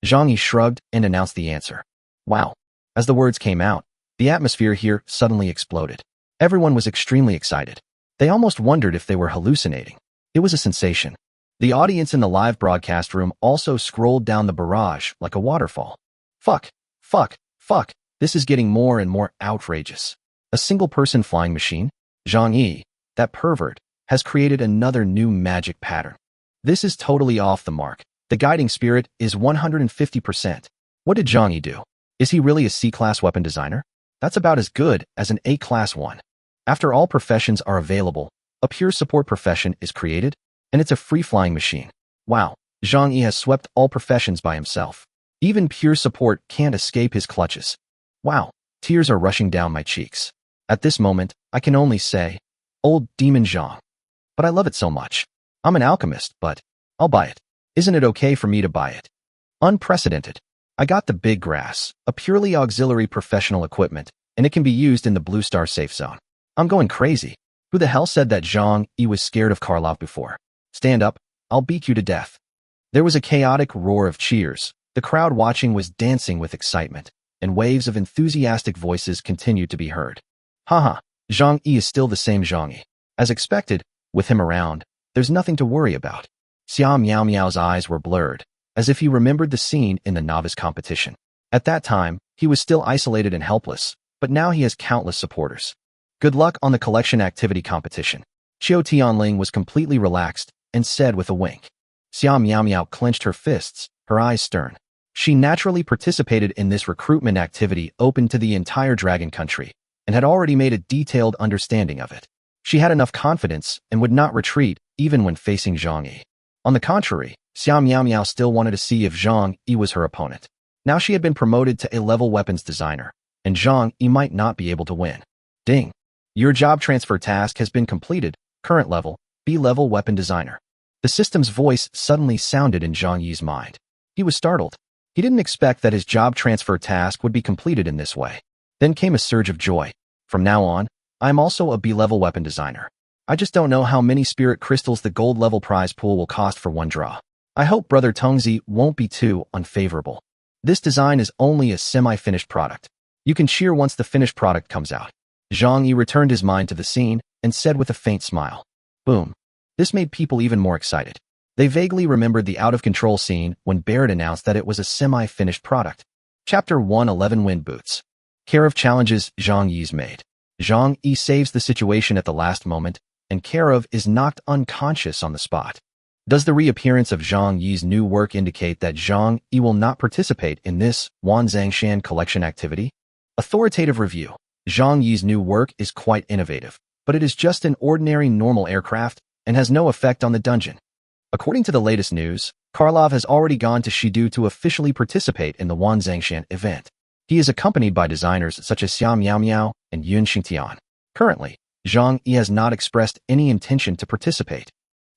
Zhang Yi shrugged and announced the answer. Wow. As the words came out, the atmosphere here suddenly exploded. Everyone was extremely excited. They almost wondered if they were hallucinating. It was a sensation. The audience in the live broadcast room also scrolled down the barrage like a waterfall. Fuck, fuck, fuck, this is getting more and more outrageous. A single-person flying machine? Zhang Yi, that pervert, has created another new magic pattern. This is totally off the mark. The guiding spirit is 150%. What did Zhang Yi do? Is he really a C-class weapon designer? That's about as good as an A-class one. After all professions are available, a pure support profession is created, and it's a free-flying machine. Wow, Zhang Yi has swept all professions by himself. Even pure support can't escape his clutches. Wow, tears are rushing down my cheeks. At this moment, I can only say, old demon Zhang. But I love it so much. I'm an alchemist, but I'll buy it. Isn't it okay for me to buy it? Unprecedented. I got the big grass, a purely auxiliary professional equipment, and it can be used in the Blue Star safe zone. I'm going crazy. Who the hell said that Zhang Yi was scared of Karlov before? Stand up, I'll beat you to death. There was a chaotic roar of cheers. The crowd watching was dancing with excitement, and waves of enthusiastic voices continued to be heard. Haha, Zhang Yi is still the same Zhang Yi. As expected, with him around, there's nothing to worry about. Xia Miao Miao's eyes were blurred, as if he remembered the scene in the novice competition. At that time, he was still isolated and helpless, but now he has countless supporters. Good luck on the collection activity competition. Qiu Tianling was completely relaxed and said with a wink. Xia Miao Miao clenched her fists, her eyes stern. She naturally participated in this recruitment activity open to the entire dragon country, and had already made a detailed understanding of it. She had enough confidence and would not retreat even when facing Zhang Yi. On the contrary, Xia Miao Miao still wanted to see if Zhang Yi was her opponent. Now she had been promoted to A-level weapons designer, and Zhang Yi might not be able to win. Ding! Your job transfer task has been completed, current level, B-level weapon designer. The system's voice suddenly sounded in Zhang Yi's mind. He was startled. He didn't expect that his job transfer task would be completed in this way. Then came a surge of joy. From now on, I'm also a B-level weapon designer. I just don't know how many spirit crystals the gold-level prize pool will cost for one draw. I hope Brother Tongzi won't be too unfavorable. This design is only a semi-finished product. You can cheer once the finished product comes out. Zhang Yi returned his mind to the scene and said with a faint smile. Boom. This made people even more excited. They vaguely remembered the out-of-control scene when Barrett announced that it was a semi-finished product. Chapter 111 Wind Boots. Care of challenges Zhang Yi's made. Zhang Yi saves the situation at the last moment, and Karev is knocked unconscious on the spot. Does the reappearance of Zhang Yi's new work indicate that Zhang Yi will not participate in this Wanzangshan collection activity? Authoritative review. Zhang Yi's new work is quite innovative, but it is just an ordinary normal aircraft and has no effect on the dungeon. According to the latest news, Karlov has already gone to Shidu to officially participate in the Wanzangshan event. He is accompanied by designers such as Xia Miao Miao and Yun Xingtian. Currently, Zhang Yi has not expressed any intention to participate.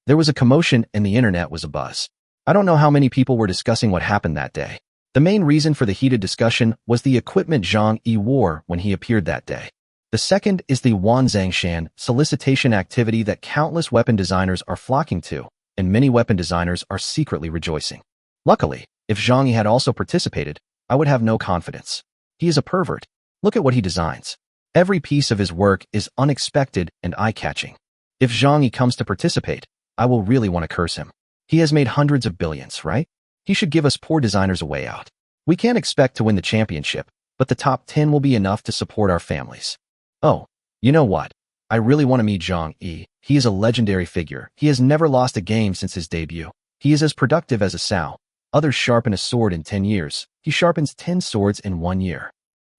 There was a commotion and the internet was abuzz. I don't know how many people were discussing what happened that day. The main reason for the heated discussion was the equipment Zhang Yi wore when he appeared that day. The second is the Wanzangshan solicitation activity that countless weapon designers are flocking to, and many weapon designers are secretly rejoicing. Luckily, if Zhang Yi had also participated, I would have no confidence. He is a pervert. Look at what he designs. Every piece of his work is unexpected and eye-catching. If Zhang Yi comes to participate, I will really want to curse him. He has made hundreds of billions, right? He should give us poor designers a way out. We can't expect to win the championship, but the top 10 will be enough to support our families. Oh, you know what? I really want to meet Zhang Yi. He is a legendary figure. He has never lost a game since his debut. He is as productive as a sow. Others sharpen a sword in 10 years. He sharpens 10 swords in 1 year.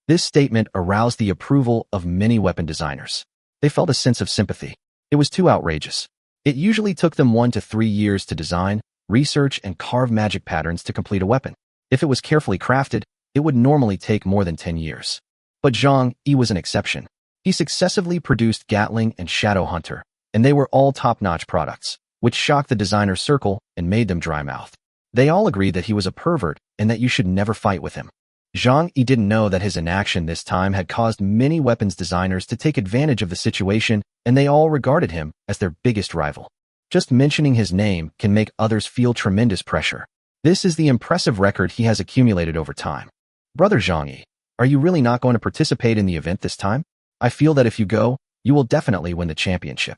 This statement aroused the approval of many weapon designers. They felt a sense of sympathy. It was too outrageous. It usually took them 1 to 3 years to design, research, and carve magic patterns to complete a weapon. If it was carefully crafted, it would normally take more than 10 years. But Zhang Yi was an exception. He successively produced Gatling and Shadow Hunter, and they were all top-notch products, which shocked the designer circle and made them dry-mouthed. They all agreed that he was a pervert and that you should never fight with him. Zhang Yi didn't know that his inaction this time had caused many weapons designers to take advantage of the situation, and they all regarded him as their biggest rival. Just mentioning his name can make others feel tremendous pressure. This is the impressive record he has accumulated over time. Brother Zhang Yi, are you really not going to participate in the event this time? I feel that if you go, you will definitely win the championship.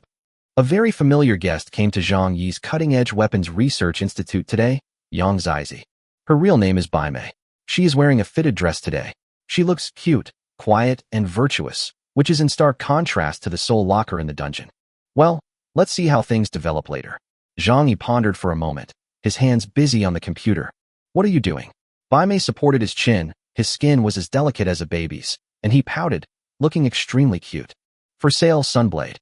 A very familiar guest came to Zhang Yi's cutting-edge weapons research institute today, Yang Zizi. Her real name is Bai Mei. She is wearing a fitted dress today. She looks cute, quiet, and virtuous, which is in stark contrast to the soul locker in the dungeon. Well, let's see how things develop later. Zhang Yi pondered for a moment, his hands busy on the computer. What are you doing? Bai Mei supported his chin. His skin was as delicate as a baby's, and he pouted, looking extremely cute. For sale, Sunblade.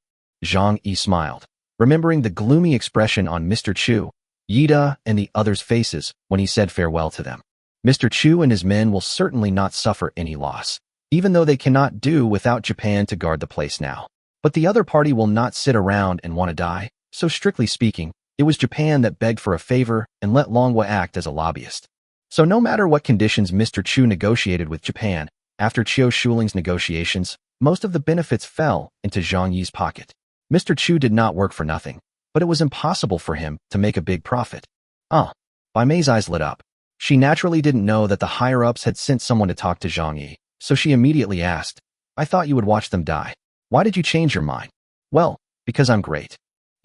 Zhang Yi smiled, remembering the gloomy expression on Mr. Chu, Yida, and the others' faces when he said farewell to them. Mr. Chu and his men will certainly not suffer any loss, even though they cannot do without Japan to guard the place now. But the other party will not sit around and want to die, so strictly speaking, it was Japan that begged for a favor and let Longhua act as a lobbyist. So no matter what conditions Mr. Chu negotiated with Japan, after Chiu Shuling's negotiations, most of the benefits fell into Zhang Yi's pocket. Mr. Chu did not work for nothing, but it was impossible for him to make a big profit. Bai Mei's eyes lit up. She naturally didn't know that the higher-ups had sent someone to talk to Zhang Yi, so she immediately asked, I thought you would watch them die. Why did you change your mind? Well, because I'm great.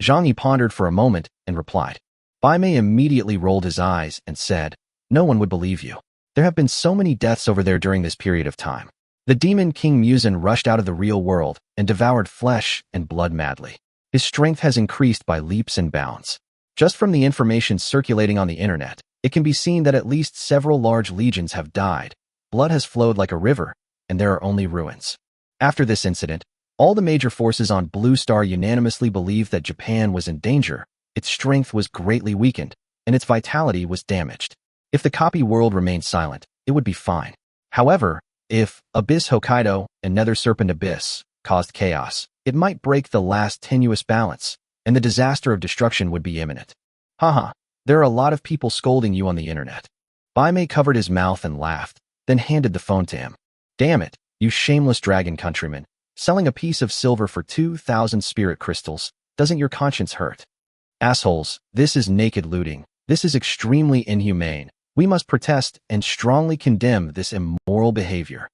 Zhang Yi pondered for a moment and replied. Bai Mei immediately rolled his eyes and said, no one would believe you. There have been so many deaths over there during this period of time. The demon King Muzin rushed out of the real world and devoured flesh and blood madly. His strength has increased by leaps and bounds. Just from the information circulating on the internet, it can be seen that at least several large legions have died. Blood has flowed like a river, and there are only ruins. After this incident, all the major forces on Blue Star unanimously believed that Japan was in danger, its strength was greatly weakened, and its vitality was damaged. If the copy world remained silent, it would be fine. However, if Abyss Hokkaido and Nether Serpent Abyss caused chaos, it might break the last tenuous balance, and the disaster of destruction would be imminent. Haha, there are a lot of people scolding you on the internet. Bai Mei covered his mouth and laughed, then handed the phone to him. Damn it, you shameless dragon countryman. Selling a piece of silver for 2,000 spirit crystals, doesn't your conscience hurt? Assholes, this is naked looting. This is extremely inhumane. We must protest and strongly condemn this immoral behavior.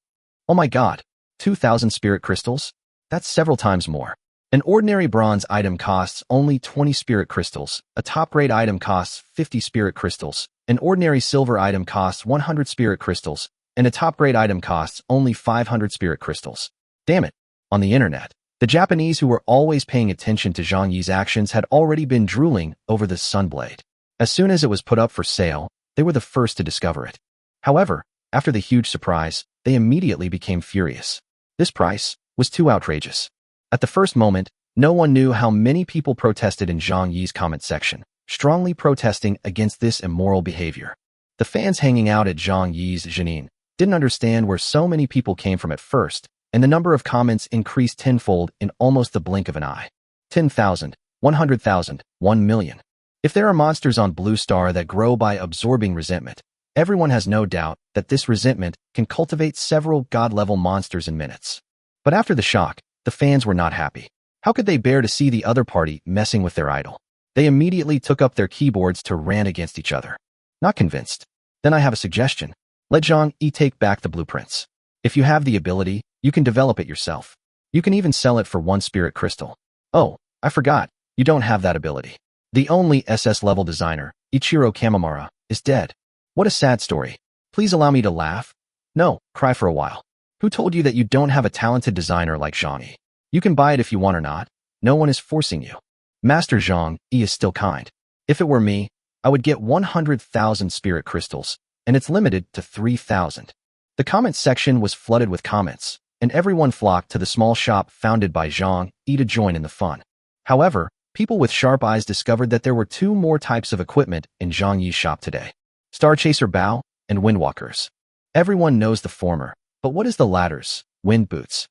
Oh my god, 2,000 spirit crystals? That's several times more. An ordinary bronze item costs only 20 spirit crystals, a top-grade item costs 50 spirit crystals, an ordinary silver item costs 100 spirit crystals, and a top-grade item costs only 500 spirit crystals. Damn it. On the internet, the Japanese who were always paying attention to Zhang Yi's actions had already been drooling over the sunblade. As soon as it was put up for sale, they were the first to discover it. However, after the huge surprise, they immediately became furious. This price was too outrageous. At the first moment, no one knew how many people protested in Zhang Yi's comment section, strongly protesting against this immoral behavior. The fans hanging out at Zhang Yi's Zhenin didn't understand where so many people came from at first, and the number of comments increased tenfold in almost the blink of an eye. 10,000, 100,000, 1 million. If there are monsters on Blue Star that grow by absorbing resentment, everyone has no doubt that this resentment can cultivate several god-level monsters in minutes. But after the shock, the fans were not happy. How could they bear to see the other party messing with their idol? They immediately took up their keyboards to rant against each other. Not convinced? Then I have a suggestion. Let Zhang Yi take back the blueprints. If you have the ability, you can develop it yourself. You can even sell it for 1 spirit crystal. Oh, I forgot. You don't have that ability. The only SS-level designer, Ichiro Kamimura, is dead. What a sad story. Please allow me to laugh. No, cry for a while. Who told you that you don't have a talented designer like Zhang Yi? You can buy it if you want or not. No one is forcing you. Master Zhang Yi is still kind. If it were me, I would get 100,000 spirit crystals, and it's limited to 3,000. The comment section was flooded with comments, and everyone flocked to the small shop founded by Zhang Yi to join in the fun. However, people with sharp eyes discovered that there were 2 more types of equipment in Zhang Yi's shop today. Star Chaser Bow and Windwalkers. Everyone knows the former, but what is the latter's? Wind boots.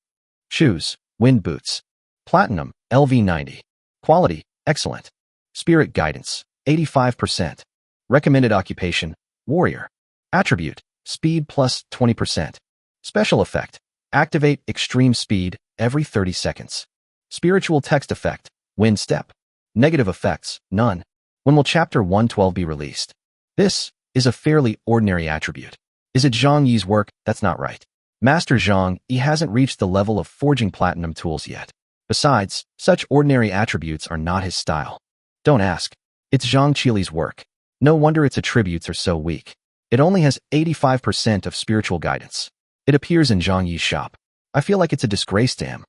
Shoes, wind boots. Platinum, LV90. Quality, excellent. Spirit guidance, 85%. Recommended occupation, warrior. Attribute, speed plus 20%. Special effect, activate extreme speed every 30 seconds. Spiritual text effect, wind step. Negative effects, none. When will Chapter 112 be released? This is a fairly ordinary attribute. Is it Zhang Yi's work? That's not right. Master Zhang Yi hasn't reached the level of forging platinum tools yet. Besides, such ordinary attributes are not his style. Don't ask. It's Zhang Qili's work. No wonder its attributes are so weak. It only has 85% of spiritual guidance. It appears in Zhang Yi's shop. I feel like it's a disgrace to him.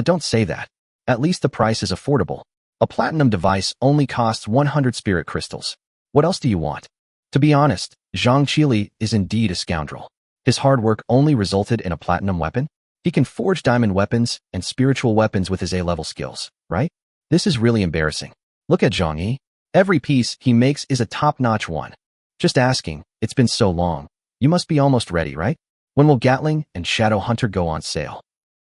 Don't say that. At least the price is affordable. A platinum device only costs 100 spirit crystals. What else do you want? To be honest, Zhang Qili is indeed a scoundrel. His hard work only resulted in a platinum weapon? He can forge diamond weapons and spiritual weapons with his A-level skills, right? This is really embarrassing. Look at Zhang Yi. Every piece he makes is a top-notch one. Just asking, it's been so long. You must be almost ready, right? When will Gatling and Shadow Hunter go on sale?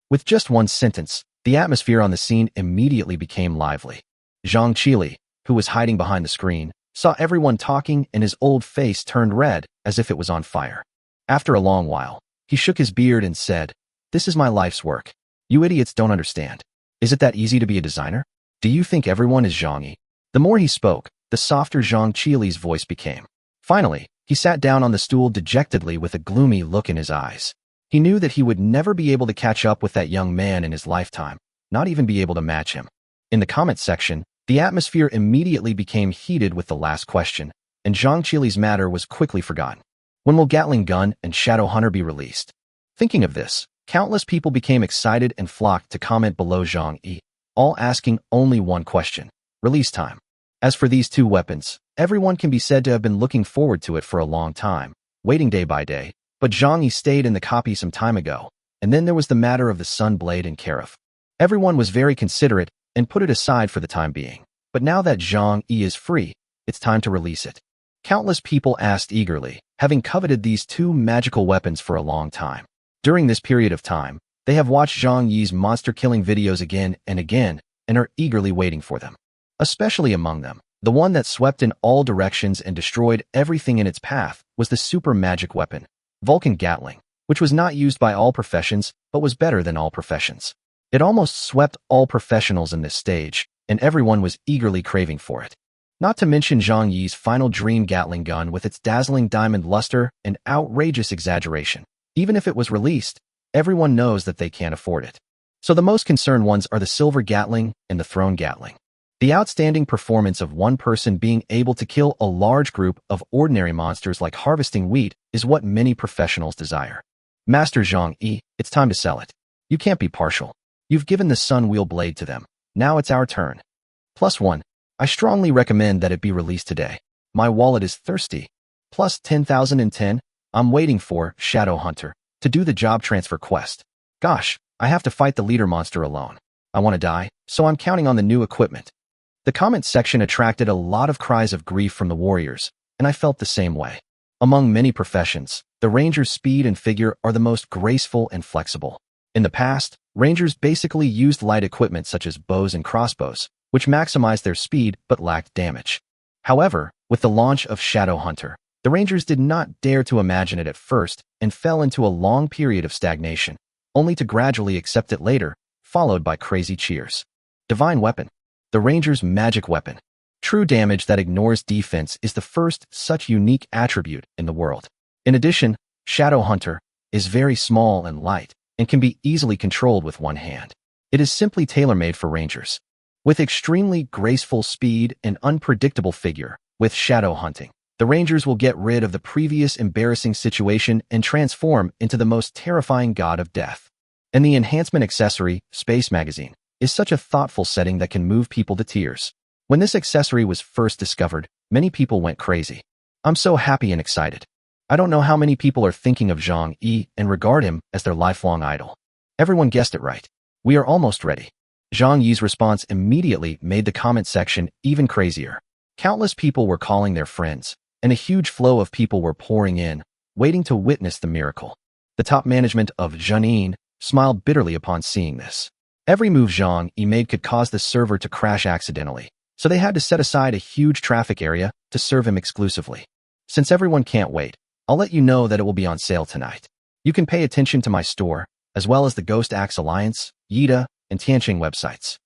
With just one sentence, the atmosphere on the scene immediately became lively. Zhang Qili, who was hiding behind the screen, saw everyone talking and his old face turned red as if it was on fire. After a long while, he shook his beard and said, "This is my life's work. You idiots don't understand. Is it that easy to be a designer? Do you think everyone is Zhang Yi?" The more he spoke, the softer Zhang Qili's voice became. Finally, he sat down on the stool dejectedly with a gloomy look in his eyes. He knew that he would never be able to catch up with that young man in his lifetime, not even be able to match him. In the comment section, the atmosphere immediately became heated with the last question, and Zhang Qili's matter was quickly forgotten. When will Gatling Gun and Shadow Hunter be released? Thinking of this, countless people became excited and flocked to comment below Zhang Yi, all asking only one question: release time. As for these two weapons, everyone can be said to have been looking forward to it for a long time, waiting day by day, but Zhang Yi stayed in the copy some time ago, and then there was the matter of the Sun Blade and Karif. Everyone was very considerate and put it aside for the time being, but now that Zhang Yi is free, it's time to release it. Countless people asked eagerly, having coveted these two magical weapons for a long time. During this period of time, they have watched Zhang Yi's monster-killing videos again and again and are eagerly waiting for them. Especially among them, the one that swept in all directions and destroyed everything in its path was the super magic weapon, Vulcan Gatling, which was not used by all professions but was better than all professions. It almost swept all professionals in this stage, and everyone was eagerly craving for it. Not to mention Zhang Yi's final dream Gatling gun with its dazzling diamond luster and outrageous exaggeration. Even if it was released, everyone knows that they can't afford it. So the most concerned ones are the silver Gatling and the throne Gatling. The outstanding performance of one person being able to kill a large group of ordinary monsters like harvesting wheat is what many professionals desire. Master Zhang Yi, it's time to sell it. You can't be partial. You've given the Sun Wheel Blade to them. Now it's our turn. +1. I strongly recommend that it be released today. My wallet is thirsty. Plus 10,010. I'm waiting for Shadow Hunter to do the job transfer quest. Gosh, I have to fight the leader monster alone. I want to die, so I'm counting on the new equipment. The comment section attracted a lot of cries of grief from the warriors, and I felt the same way. Among many professions, the ranger's speed and figure are the most graceful and flexible. In the past, rangers basically used light equipment such as bows and crossbows, which maximized their speed but lacked damage. However, with the launch of Shadow Hunter, the rangers did not dare to imagine it at first and fell into a long period of stagnation, only to gradually accept it later, followed by crazy cheers. Divine Weapon. The ranger's magic weapon. True damage that ignores defense is the first such unique attribute in the world. In addition, Shadow Hunter is very small and light and can be easily controlled with one hand. It is simply tailor-made for rangers. With extremely graceful speed and unpredictable figure, with shadow hunting, the rangers will get rid of the previous embarrassing situation and transform into the most terrifying god of death. And the enhancement accessory, Space Magazine, is such a thoughtful setting that can move people to tears. When this accessory was first discovered, many people went crazy. I'm so happy and excited. I don't know how many people are thinking of Zhang Yi and regard him as their lifelong idol. Everyone guessed it right. We are almost ready. Zhang Yi's response immediately made the comment section even crazier. Countless people were calling their friends, and a huge flow of people were pouring in, waiting to witness the miracle. The top management of Zhenin smiled bitterly upon seeing this. Every move Zhang Yi made could cause the server to crash accidentally, so they had to set aside a huge traffic area to serve him exclusively. Since everyone can't wait, I'll let you know that it will be on sale tonight. You can pay attention to my store, as well as the Ghost Axe Alliance, Yida, and Tianqing websites.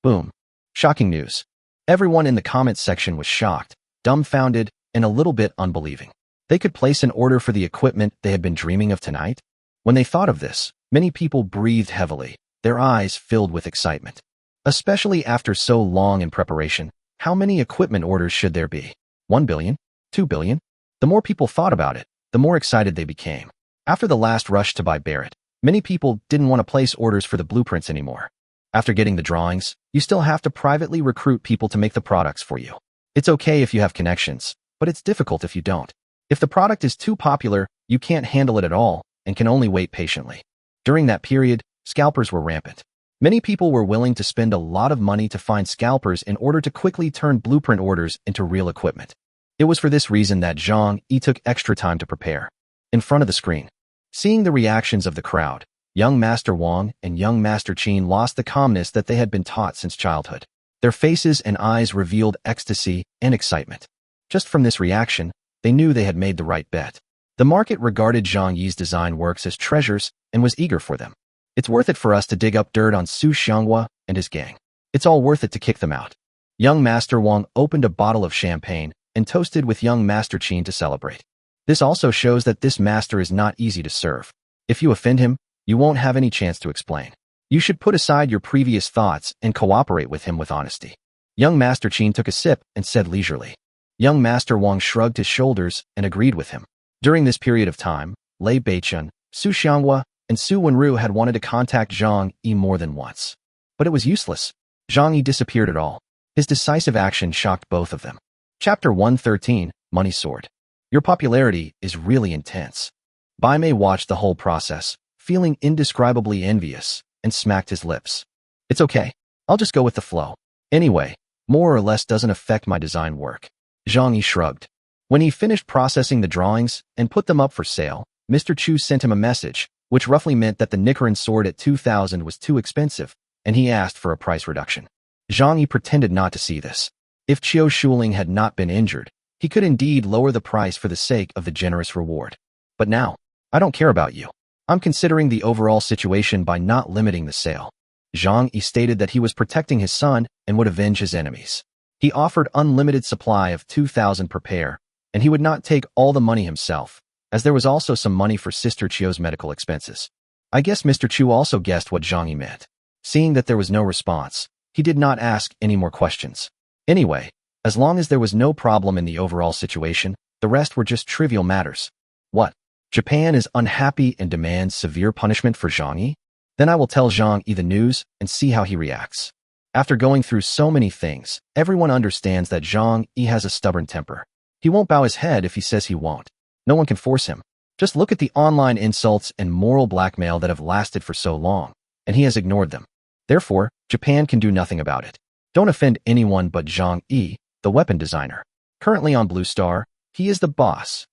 Boom. Shocking news. Everyone in the comments section was shocked, dumbfounded, and a little bit unbelieving. They could place an order for the equipment they had been dreaming of tonight? When they thought of this, many people breathed heavily, their eyes filled with excitement. Especially after so long in preparation, how many equipment orders should there be? 1 billion? 2 billion? The more people thought about it, the more excited they became. After the last rush to buy Barrett, many people didn't want to place orders for the blueprints anymore. After getting the drawings, you still have to privately recruit people to make the products for you. It's okay if you have connections, but it's difficult if you don't. If the product is too popular, you can't handle it at all and can only wait patiently. During that period, scalpers were rampant. Many people were willing to spend a lot of money to find scalpers in order to quickly turn blueprint orders into real equipment. It was for this reason that Zhang Yi took extra time to prepare. In front of the screen, seeing the reactions of the crowd, young Master Wang and young Master Qin lost the calmness that they had been taught since childhood. Their faces and eyes revealed ecstasy and excitement. Just from this reaction, they knew they had made the right bet. The market regarded Zhang Yi's design works as treasures and was eager for them. It's worth it for us to dig up dirt on Su Xianghua and his gang. It's all worth it to kick them out. Young Master Wang opened a bottle of champagne and toasted with young Master Qin to celebrate. This also shows that this master is not easy to serve. If you offend him, you won't have any chance to explain. You should put aside your previous thoughts and cooperate with him with honesty. Young Master Qin took a sip and said leisurely. Young Master Wang shrugged his shoulders and agreed with him. During this period of time, Lei Beichun, Su Xianghua, and Su Wenru had wanted to contact Zhang Yi more than once. But it was useless. Zhang Yi disappeared at all. His decisive action shocked both of them. Chapter 113, Money Sword. Your popularity is really intense. Bai Mei watched the whole process, feeling indescribably envious, and smacked his lips. It's okay. I'll just go with the flow. Anyway, more or less doesn't affect my design work. Zhang Yi shrugged. When he finished processing the drawings and put them up for sale, Mr. Chu sent him a message, which roughly meant that the Nichiren sword at 2,000 was too expensive, and he asked for a price reduction. Zhang Yi pretended not to see this. If Qiu Shuling had not been injured, he could indeed lower the price for the sake of the generous reward. But now, I don't care about you. I'm considering the overall situation by not limiting the sale. Zhang Yi stated that he was protecting his son and would avenge his enemies. He offered unlimited supply of 2,000 per pair, and he would not take all the money himself, as there was also some money for Sister Qiu's medical expenses. I guess Mr. Chu also guessed what Zhang Yi meant. Seeing that there was no response, he did not ask any more questions. Anyway, as long as there was no problem in the overall situation, the rest were just trivial matters. What? Japan is unhappy and demands severe punishment for Zhang Yi? Then I will tell Zhang Yi the news and see how he reacts. After going through so many things, everyone understands that Zhang Yi has a stubborn temper. He won't bow his head if he says he won't. No one can force him. Just look at the online insults and moral blackmail that have lasted for so long, and he has ignored them. Therefore, Japan can do nothing about it. Don't offend anyone but Zhang Yi, the weapon designer. Currently on Blue Star, he is the boss.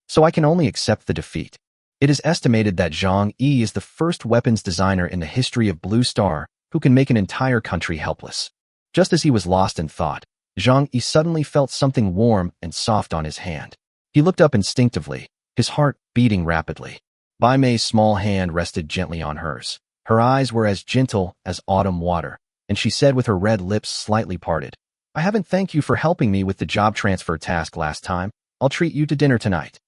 So I can only accept the defeat. It is estimated that Zhang Yi is the first weapons designer in the history of Blue Star who can make an entire country helpless. Just as he was lost in thought, Zhang Yi suddenly felt something warm and soft on his hand. He looked up instinctively, his heart beating rapidly. Bai Mei's small hand rested gently on hers. Her eyes were as gentle as autumn water, and she said with her red lips slightly parted, I haven't thanked you for helping me with the job transfer task last time. I'll treat you to dinner tonight.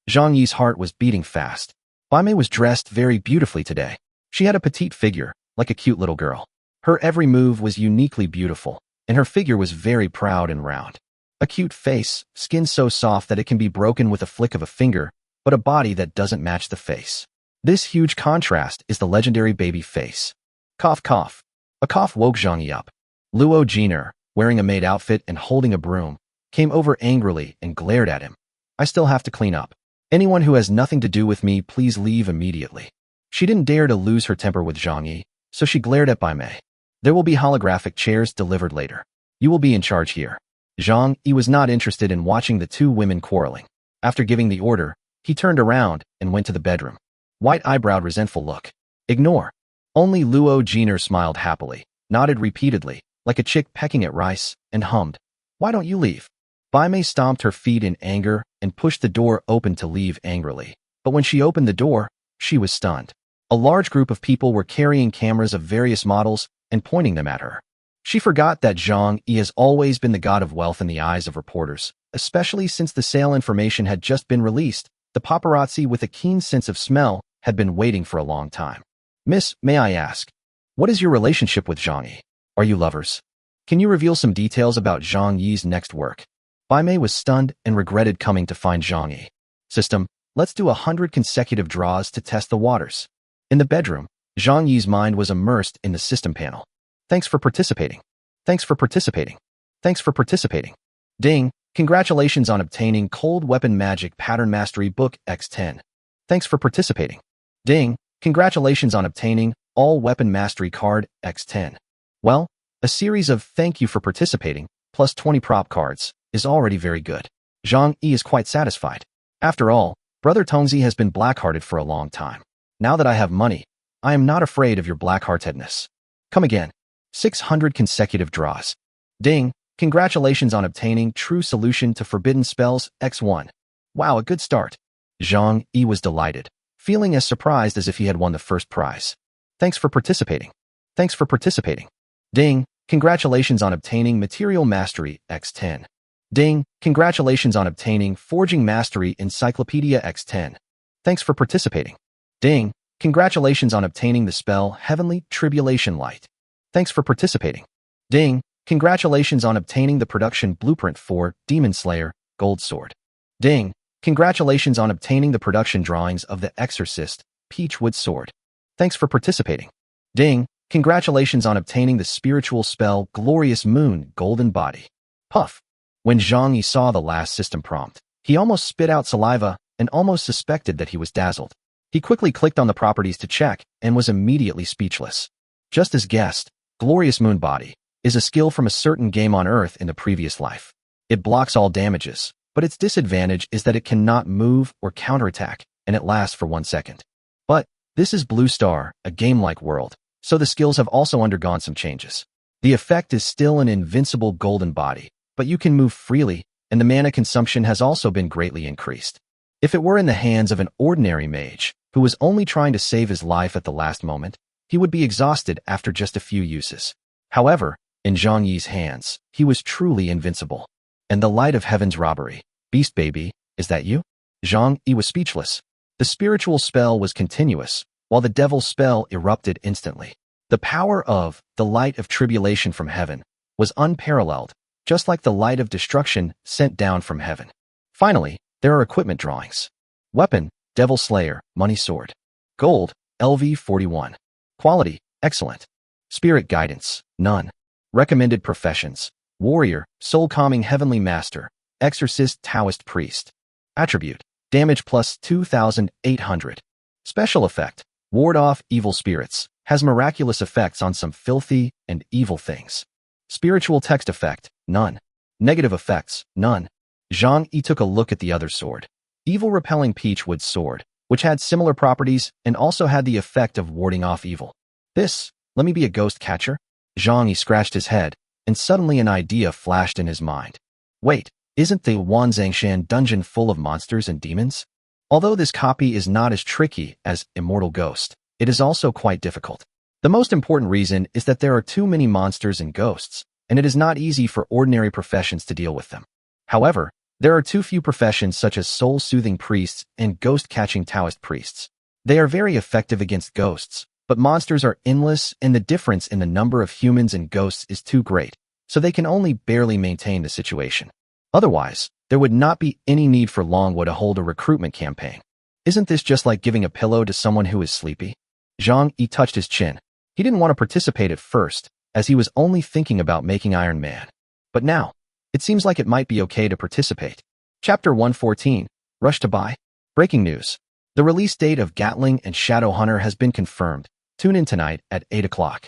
Zhang Yi's heart was beating fast. Bai Mei was dressed very beautifully today. She had a petite figure, like a cute little girl. Her every move was uniquely beautiful, and her figure was very proud and round. A cute face, skin so soft that it can be broken with a flick of a finger, but a body that doesn't match the face. This huge contrast is the legendary baby face. Cough cough. A cough woke Zhang Yi up. Luo Jiner, wearing a maid outfit and holding a broom, came over angrily and glared at him. I still have to clean up. Anyone who has nothing to do with me, please leave immediately. She didn't dare to lose her temper with Zhang Yi, so she glared at Bai Mei. There will be holographic chairs delivered later. You will be in charge here. Zhang Yi was not interested in watching the two women quarreling. After giving the order, he turned around and went to the bedroom. White-eyebrowed, resentful look. Ignore. Only Luo Jiner smiled happily, nodded repeatedly, like a chick pecking at rice, and hummed. Why don't you leave? Bai Mei stomped her feet in anger and pushed the door open to leave angrily. But when she opened the door, she was stunned. A large group of people were carrying cameras of various models and pointing them at her. She forgot that Zhang Yi has always been the god of wealth in the eyes of reporters, especially since the sale information had just been released. The paparazzi with a keen sense of smell had been waiting for a long time. Miss, may I ask, what is your relationship with Zhang Yi? Are you lovers? Can you reveal some details about Zhang Yi's next work? Bai Mei was stunned and regretted coming to find Zhang Yi. System, let's do 100 consecutive draws to test the waters. In the bedroom, Zhang Yi's mind was immersed in the system panel. Thanks for participating. Thanks for participating. Thanks for participating. Ding, congratulations on obtaining Cold Weapon Magic Pattern Mastery Book X10. Thanks for participating. Ding, congratulations on obtaining All Weapon Mastery Card X10. Well, a series of thank you for participating, plus 20 prop cards, is already very good. Zhang Yi is quite satisfied. After all, Brother Tongzi has been black-hearted for a long time. Now that I have money, I am not afraid of your black-heartedness. Come again. 600 consecutive draws. Ding, congratulations on obtaining True Solution to Forbidden Spells X1. Wow, a good start. Zhang Yi was delighted, feeling as surprised as if he had won the first prize. Thanks for participating. Thanks for participating. Ding, congratulations on obtaining Material Mastery X10. Ding! Congratulations on obtaining Forging Mastery Encyclopedia X10. Thanks for participating. Ding! Congratulations on obtaining the spell Heavenly Tribulation Light. Thanks for participating. Ding! Congratulations on obtaining the production blueprint for Demon Slayer Gold Sword. Ding! Congratulations on obtaining the production drawings of the Exorcist Peachwood Sword. Thanks for participating. Ding! Congratulations on obtaining the spiritual spell Glorious Moon Golden Body. Puff! When Zhang Yi saw the last system prompt, he almost spit out saliva and almost suspected that he was dazzled. He quickly clicked on the properties to check and was immediately speechless. Just as guessed, Glorious Moon Body is a skill from a certain game on Earth in the previous life. It blocks all damages, but its disadvantage is that it cannot move or counterattack, and it lasts for 1 second. But this is Blue Star, a game-like world, so the skills have also undergone some changes. The effect is still an invincible golden body, but you can move freely, and the mana consumption has also been greatly increased. If it were in the hands of an ordinary mage, who was only trying to save his life at the last moment, he would be exhausted after just a few uses. However, in Zhang Yi's hands, he was truly invincible. And the light of heaven's robbery. Beast baby, is that you? Zhang Yi was speechless. The spiritual spell was continuous, while the devil's spell erupted instantly. The power of the light of tribulation from heaven was unparalleled, just like the light of destruction sent down from heaven. Finally, there are equipment drawings. Weapon, Devil Slayer, Money Sword. Gold, LV41. Quality, excellent. Spirit guidance, none. Recommended professions, Warrior, Soul Calming Heavenly Master, Exorcist Taoist Priest. Attribute, damage plus 2,800. Special effect, ward off evil spirits, has miraculous effects on some filthy and evil things. Spiritual text effect, none. Negative effects, none. Zhang Yi took a look at the other sword. Evil Repelling Peachwood Sword, which had similar properties and also had the effect of warding off evil. Let me be a ghost catcher? Zhang Yi scratched his head, and suddenly an idea flashed in his mind. Wait, isn't the Wanzangshan dungeon full of monsters and demons? Although this copy is not as tricky as Immortal Ghost, it is also quite difficult. The most important reason is that there are too many monsters and ghosts, and it is not easy for ordinary professions to deal with them. However, there are too few professions such as soul-soothing priests and ghost-catching Taoist priests. They are very effective against ghosts, but monsters are endless and the difference in the number of humans and ghosts is too great, so they can only barely maintain the situation. Otherwise, there would not be any need for Longwood to hold a recruitment campaign. Isn't this just like giving a pillow to someone who is sleepy? Zhang Yi touched his chin. He didn't want to participate at first, as he was only thinking about making Iron Man. But now, it seems like it might be okay to participate. Chapter 114, Rush to Buy. Breaking news. The release date of Gatling and Shadowhunter has been confirmed. Tune in tonight at 8 o'clock.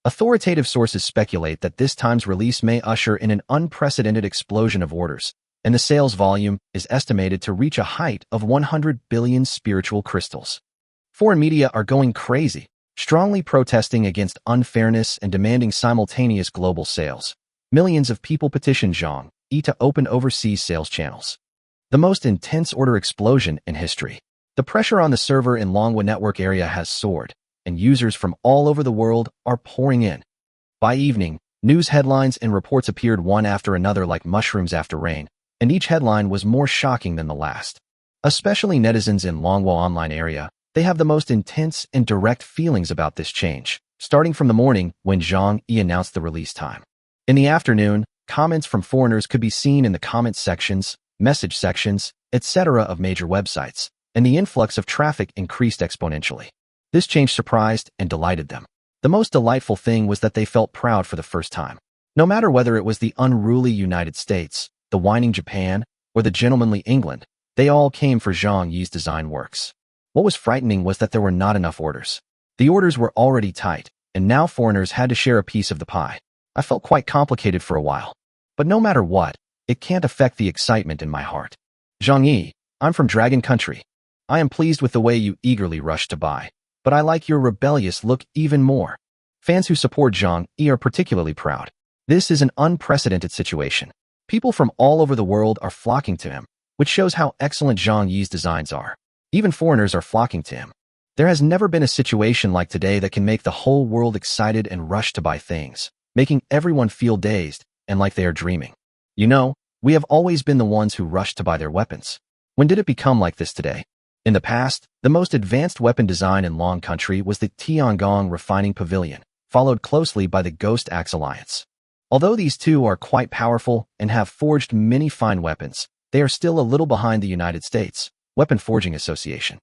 Authoritative sources speculate that this time's release may usher in an unprecedented explosion of orders, and the sales volume is estimated to reach a height of 100 billion spiritual crystals. Foreign media are going crazy, strongly protesting against unfairness and demanding simultaneous global sales. Millions of people petitioned Zhang Yi to open overseas sales channels. The most intense order explosion in history. The pressure on the server in Longwood network area has soared, and users from all over the world are pouring in. By evening, news headlines and reports appeared one after another like mushrooms after rain, and each headline was more shocking than the last. Especially netizens in Longwood online area, they have the most intense and direct feelings about this change, starting from the morning when Zhang Yi announced the release time. In the afternoon, comments from foreigners could be seen in the comment sections, message sections, etc. of major websites, and the influx of traffic increased exponentially. This change surprised and delighted them. The most delightful thing was that they felt proud for the first time. No matter whether it was the unruly United States, the whining Japan, or the gentlemanly England, they all came for Zhang Yi's design works. What was frightening was that there were not enough orders. The orders were already tight, and now foreigners had to share a piece of the pie. I felt quite complicated for a while. But no matter what, it can't affect the excitement in my heart. Zhang Yi, I'm from Dragon Country. I am pleased with the way you eagerly rushed to buy, but I like your rebellious look even more. Fans who support Zhang Yi are particularly proud. This is an unprecedented situation. People from all over the world are flocking to him, which shows how excellent Zhang Yi's designs are. Even foreigners are flocking to him. There has never been a situation like today that can make the whole world excited and rush to buy things, making everyone feel dazed and like they are dreaming. You know, We have always been the ones who rushed to buy their weapons. When did it become like this today? In the past, the most advanced weapon design in Long Country was the Tiangong Refining Pavilion, followed closely by the Ghost Axe Alliance. Although these two are quite powerful and have forged many fine weapons, they are still a little behind the United States Weapon Forging Association.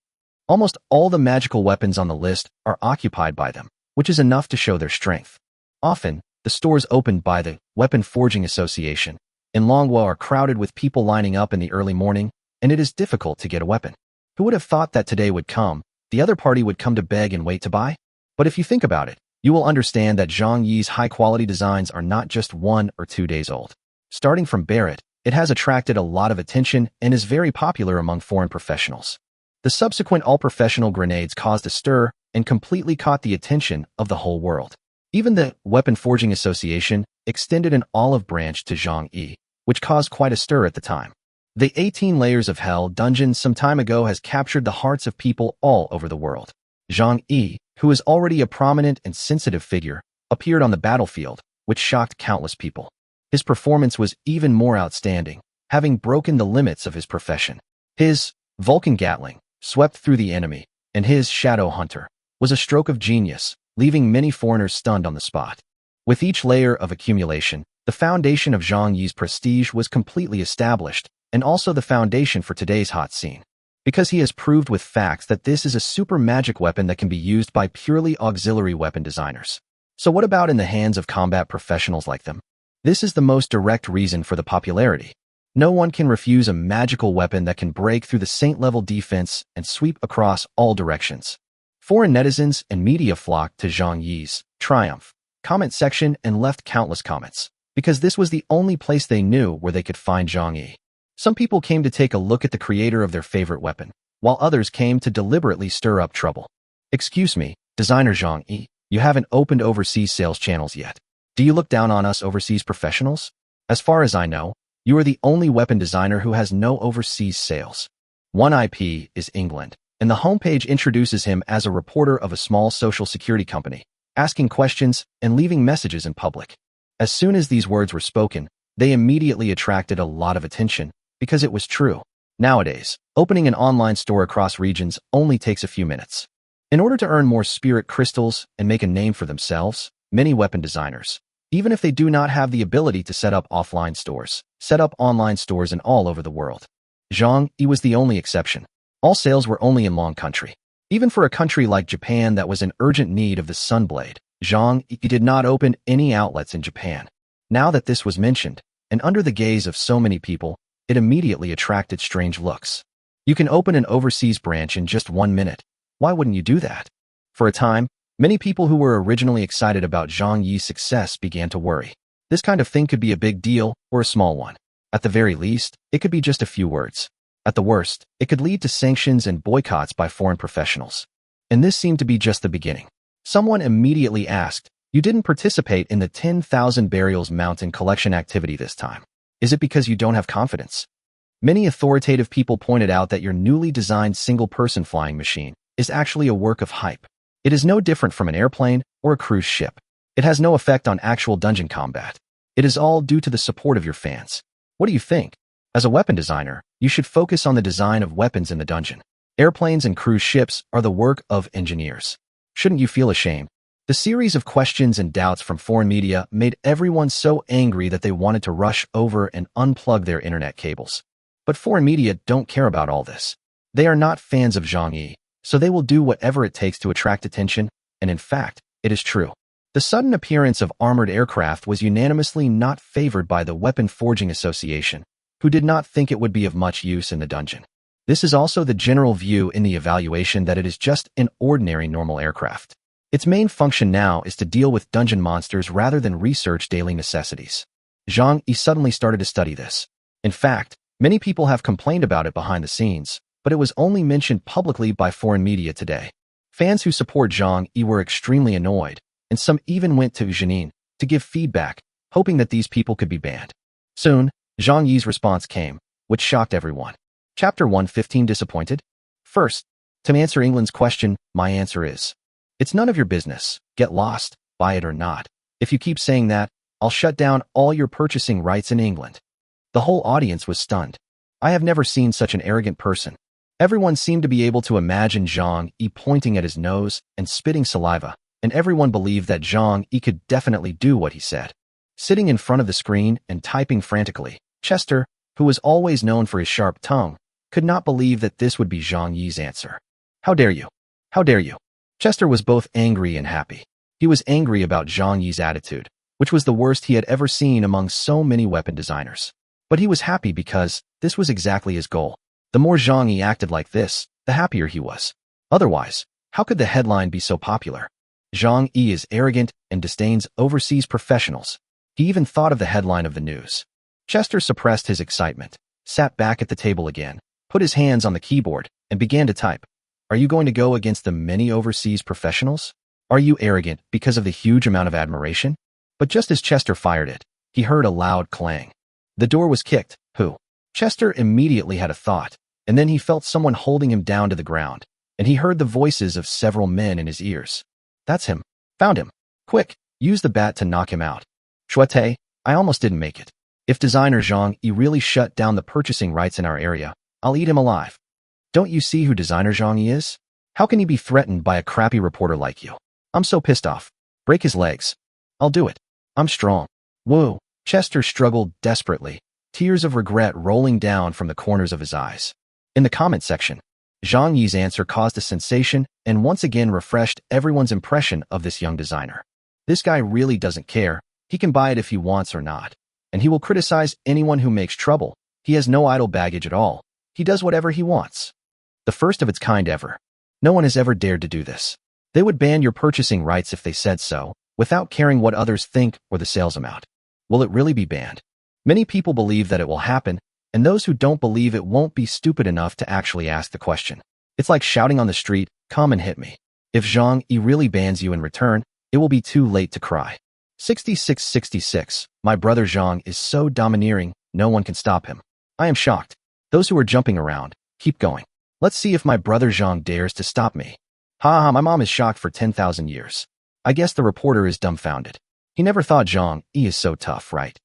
Almost all the magical weapons on the list are occupied by them, which is enough to show their strength. Often, the stores opened by the Weapon Forging Association in Longwa are crowded with people lining up in the early morning, and it is difficult to get a weapon. Who would have thought that today would come, the other party would come to beg and wait to buy? But if you think about it, you will understand that Zhang Yi's high-quality designs are not just 1 or 2 days old. Starting from Barrett, it has attracted a lot of attention and is very popular among foreign professionals. The subsequent all-professional grenades caused a stir and completely caught the attention of the whole world. Even the Weapon Forging Association extended an olive branch to Zhang Yi, which caused quite a stir at the time. The 18 Layers of Hell dungeon some time ago has captured the hearts of people all over the world. Zhang Yi, who is already a prominent and sensitive figure, appeared on the battlefield, which shocked countless people. His performance was even more outstanding, having broken the limits of his profession. His Vulcan Gatling swept through the enemy, and his Shadow Hunter was a stroke of genius, leaving many foreigners stunned on the spot. With each layer of accumulation, the foundation of Zhang Yi's prestige was completely established, and also the foundation for today's hot scene. Because he has proved with facts that this is a super magic weapon that can be used by purely auxiliary weapon designers. So what about in the hands of combat professionals like them? This is the most direct reason for the popularity. No one can refuse a magical weapon that can break through the saint-level defense and sweep across all directions. Foreign netizens and media flocked to Zhang Yi's triumph comment section and left countless comments, because this was the only place they knew where they could find Zhang Yi. Some people came to take a look at the creator of their favorite weapon, while others came to deliberately stir up trouble. Excuse me, designer Zhang Yi, you haven't opened overseas sales channels yet. Do you look down on us overseas professionals? As far as I know, you are the only weapon designer who has no overseas sales. One IP is England, and the homepage introduces him as a reporter of a small social security company, asking questions and leaving messages in public. As soon as these words were spoken, they immediately attracted a lot of attention, because it was true. Nowadays, opening an online store across regions only takes a few minutes. In order to earn more spirit crystals and make a name for themselves, many weapon designers, even if they do not have the ability to set up offline stores, set up online stores in all over the world. Zhang Yi was the only exception. All sales were only in Long Country. Even for a country like Japan that was in urgent need of the Sunblade, Zhang Yi did not open any outlets in Japan. Now that this was mentioned, and under the gaze of so many people, it immediately attracted strange looks. You can open an overseas branch in just 1 minute. Why wouldn't you do that? For a time, many people who were originally excited about Zhang Yi's success began to worry. This kind of thing could be a big deal or a small one. At the very least, it could be just a few words. At the worst, it could lead to sanctions and boycotts by foreign professionals. And this seemed to be just the beginning. Someone immediately asked, "You didn't participate in the 10,000 Burials Mountain collection activity this time. Is it because you don't have confidence?" Many authoritative people pointed out that your newly designed single-person flying machine is actually a work of hype. It is no different from an airplane or a cruise ship. It has no effect on actual dungeon combat. It is all due to the support of your fans. What do you think? As a weapon designer, you should focus on the design of weapons in the dungeon. Airplanes and cruise ships are the work of engineers. Shouldn't you feel ashamed? The series of questions and doubts from foreign media made everyone so angry that they wanted to rush over and unplug their internet cables. But foreign media don't care about all this. They are not fans of Zhang Yi, so they will do whatever it takes to attract attention, and in fact, it is true. The sudden appearance of armored aircraft was unanimously not favored by the Weapon Forging Association, who did not think it would be of much use in the dungeon. This is also the general view in the evaluation that it is just an ordinary normal aircraft. Its main function now is to deal with dungeon monsters rather than research daily necessities. Zhang Yi suddenly started to study this. In fact, many people have complained about it behind the scenes, but it was only mentioned publicly by foreign media today. Fans who support Zhang Yi were extremely annoyed, and some even went to Zhenin to give feedback, hoping that these people could be banned. Soon, Zhang Yi's response came, which shocked everyone. Chapter 115 Disappointed? First, to answer England's question, my answer is, it's none of your business. Get lost, buy it or not. If you keep saying that, I'll shut down all your purchasing rights in England. The whole audience was stunned. I have never seen such an arrogant person. Everyone seemed to be able to imagine Zhang Yi pointing at his nose and spitting saliva, and everyone believed that Zhang Yi could definitely do what he said. Sitting in front of the screen and typing frantically, Chester, who was always known for his sharp tongue, could not believe that this would be Zhang Yi's answer. How dare you? How dare you? Chester was both angry and happy. He was angry about Zhang Yi's attitude, which was the worst he had ever seen among so many weapon designers. But he was happy because this was exactly his goal. The more Zhang Yi acted like this, the happier he was. Otherwise, how could the headline be so popular? Zhang Yi is arrogant and disdains overseas professionals. He even thought of the headline of the news. Chester suppressed his excitement, sat back at the table again, put his hands on the keyboard, and began to type. Are you going to go against the many overseas professionals? Are you arrogant because of the huge amount of admiration? But just as Chester fired it, he heard a loud clang. The door was kicked. Who? Chester immediately had a thought, and then he felt someone holding him down to the ground, and he heard the voices of several men in his ears. That's him. Found him. Quick, use the bat to knock him out. Shuate, I almost didn't make it. If designer Zhang Yi really shut down the purchasing rights in our area, I'll eat him alive. Don't you see who designer Zhang Yi is? How can he be threatened by a crappy reporter like you? I'm so pissed off. Break his legs. I'll do it. I'm strong. Whoa. Chester struggled desperately, tears of regret rolling down from the corners of his eyes. In the comment section, Zhang Yi's answer caused a sensation and once again refreshed everyone's impression of this young designer. This guy really doesn't care. He can buy it if he wants or not. And he will criticize anyone who makes trouble. He has no idle baggage at all. He does whatever he wants. The first of its kind ever. No one has ever dared to do this. They would ban your purchasing rights if they said so, without caring what others think or the sales amount. Will it really be banned? Many people believe that it will happen, and those who don't believe it won't be stupid enough to actually ask the question. It's like shouting on the street, come and hit me. If Zhang Yi really bans you in return, it will be too late to cry. 6666. My brother Zhang is so domineering, no one can stop him. I am shocked. Those who are jumping around, keep going. Let's see if my brother Zhang dares to stop me. Ha ha, my mom is shocked for 10,000 years. I guess the reporter is dumbfounded. He never thought Zhang Yi is so tough, right?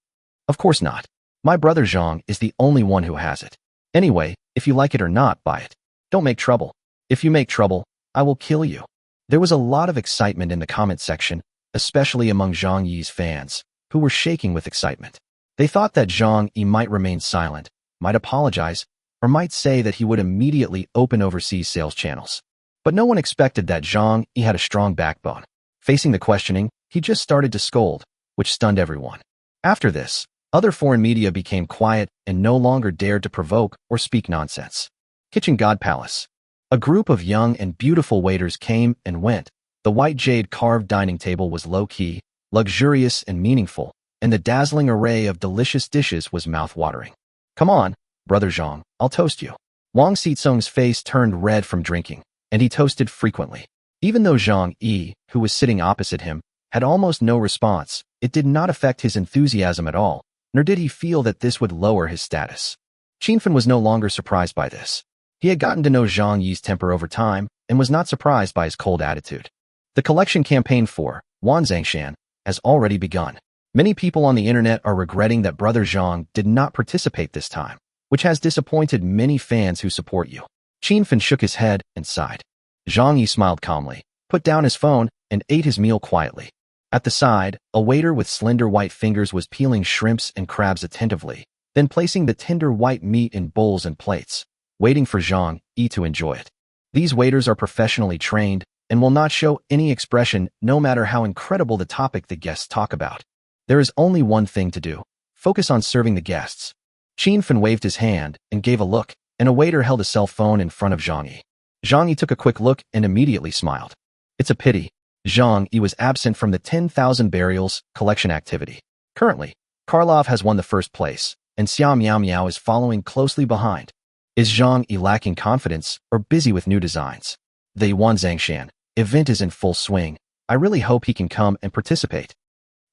Of course not. My brother Zhang is the only one who has it. Anyway, if you like it or not, buy it. Don't make trouble. If you make trouble, I will kill you. There was a lot of excitement in the comment section, especially among Zhang Yi's fans, who were shaking with excitement. They thought that Zhang Yi might remain silent, might apologize, or might say that he would immediately open overseas sales channels. But no one expected that Zhang Yi had a strong backbone. Facing the questioning, he just started to scold, which stunned everyone. After this, other foreign media became quiet and no longer dared to provoke or speak nonsense. Kitchen God Palace. A group of young and beautiful waiters came and went. The white jade carved dining table was low-key, luxurious and meaningful, and the dazzling array of delicious dishes was mouth-watering. Come on, brother Zhang, I'll toast you. Wang Xizong's face turned red from drinking, and he toasted frequently. Even though Zhang Yi, who was sitting opposite him, had almost no response, it did not affect his enthusiasm at all, nor did he feel that this would lower his status. Qinfen was no longer surprised by this. He had gotten to know Zhang Yi's temper over time and was not surprised by his cold attitude. The collection campaign for Wanzangshan has already begun. Many people on the internet are regretting that brother Zhang did not participate this time, which has disappointed many fans who support you. Qinfen shook his head and sighed. Zhang Yi smiled calmly, put down his phone, and ate his meal quietly. At the side, a waiter with slender white fingers was peeling shrimps and crabs attentively, then placing the tender white meat in bowls and plates, waiting for Zhang Yi to enjoy it. These waiters are professionally trained and will not show any expression no matter how incredible the topic the guests talk about. There is only one thing to do. Focus on serving the guests. Qinfen waved his hand and gave a look, and a waiter held a cell phone in front of Zhang Yi. Zhang Yi took a quick look and immediately smiled. It's a pity. Zhang Yi was absent from the 10,000 burials collection activity. Currently, Karlov has won the first place, and Xia Miao Miao is following closely behind. Is Zhang Yi lacking confidence or busy with new designs? The Wanzangshan event is in full swing. I really hope he can come and participate.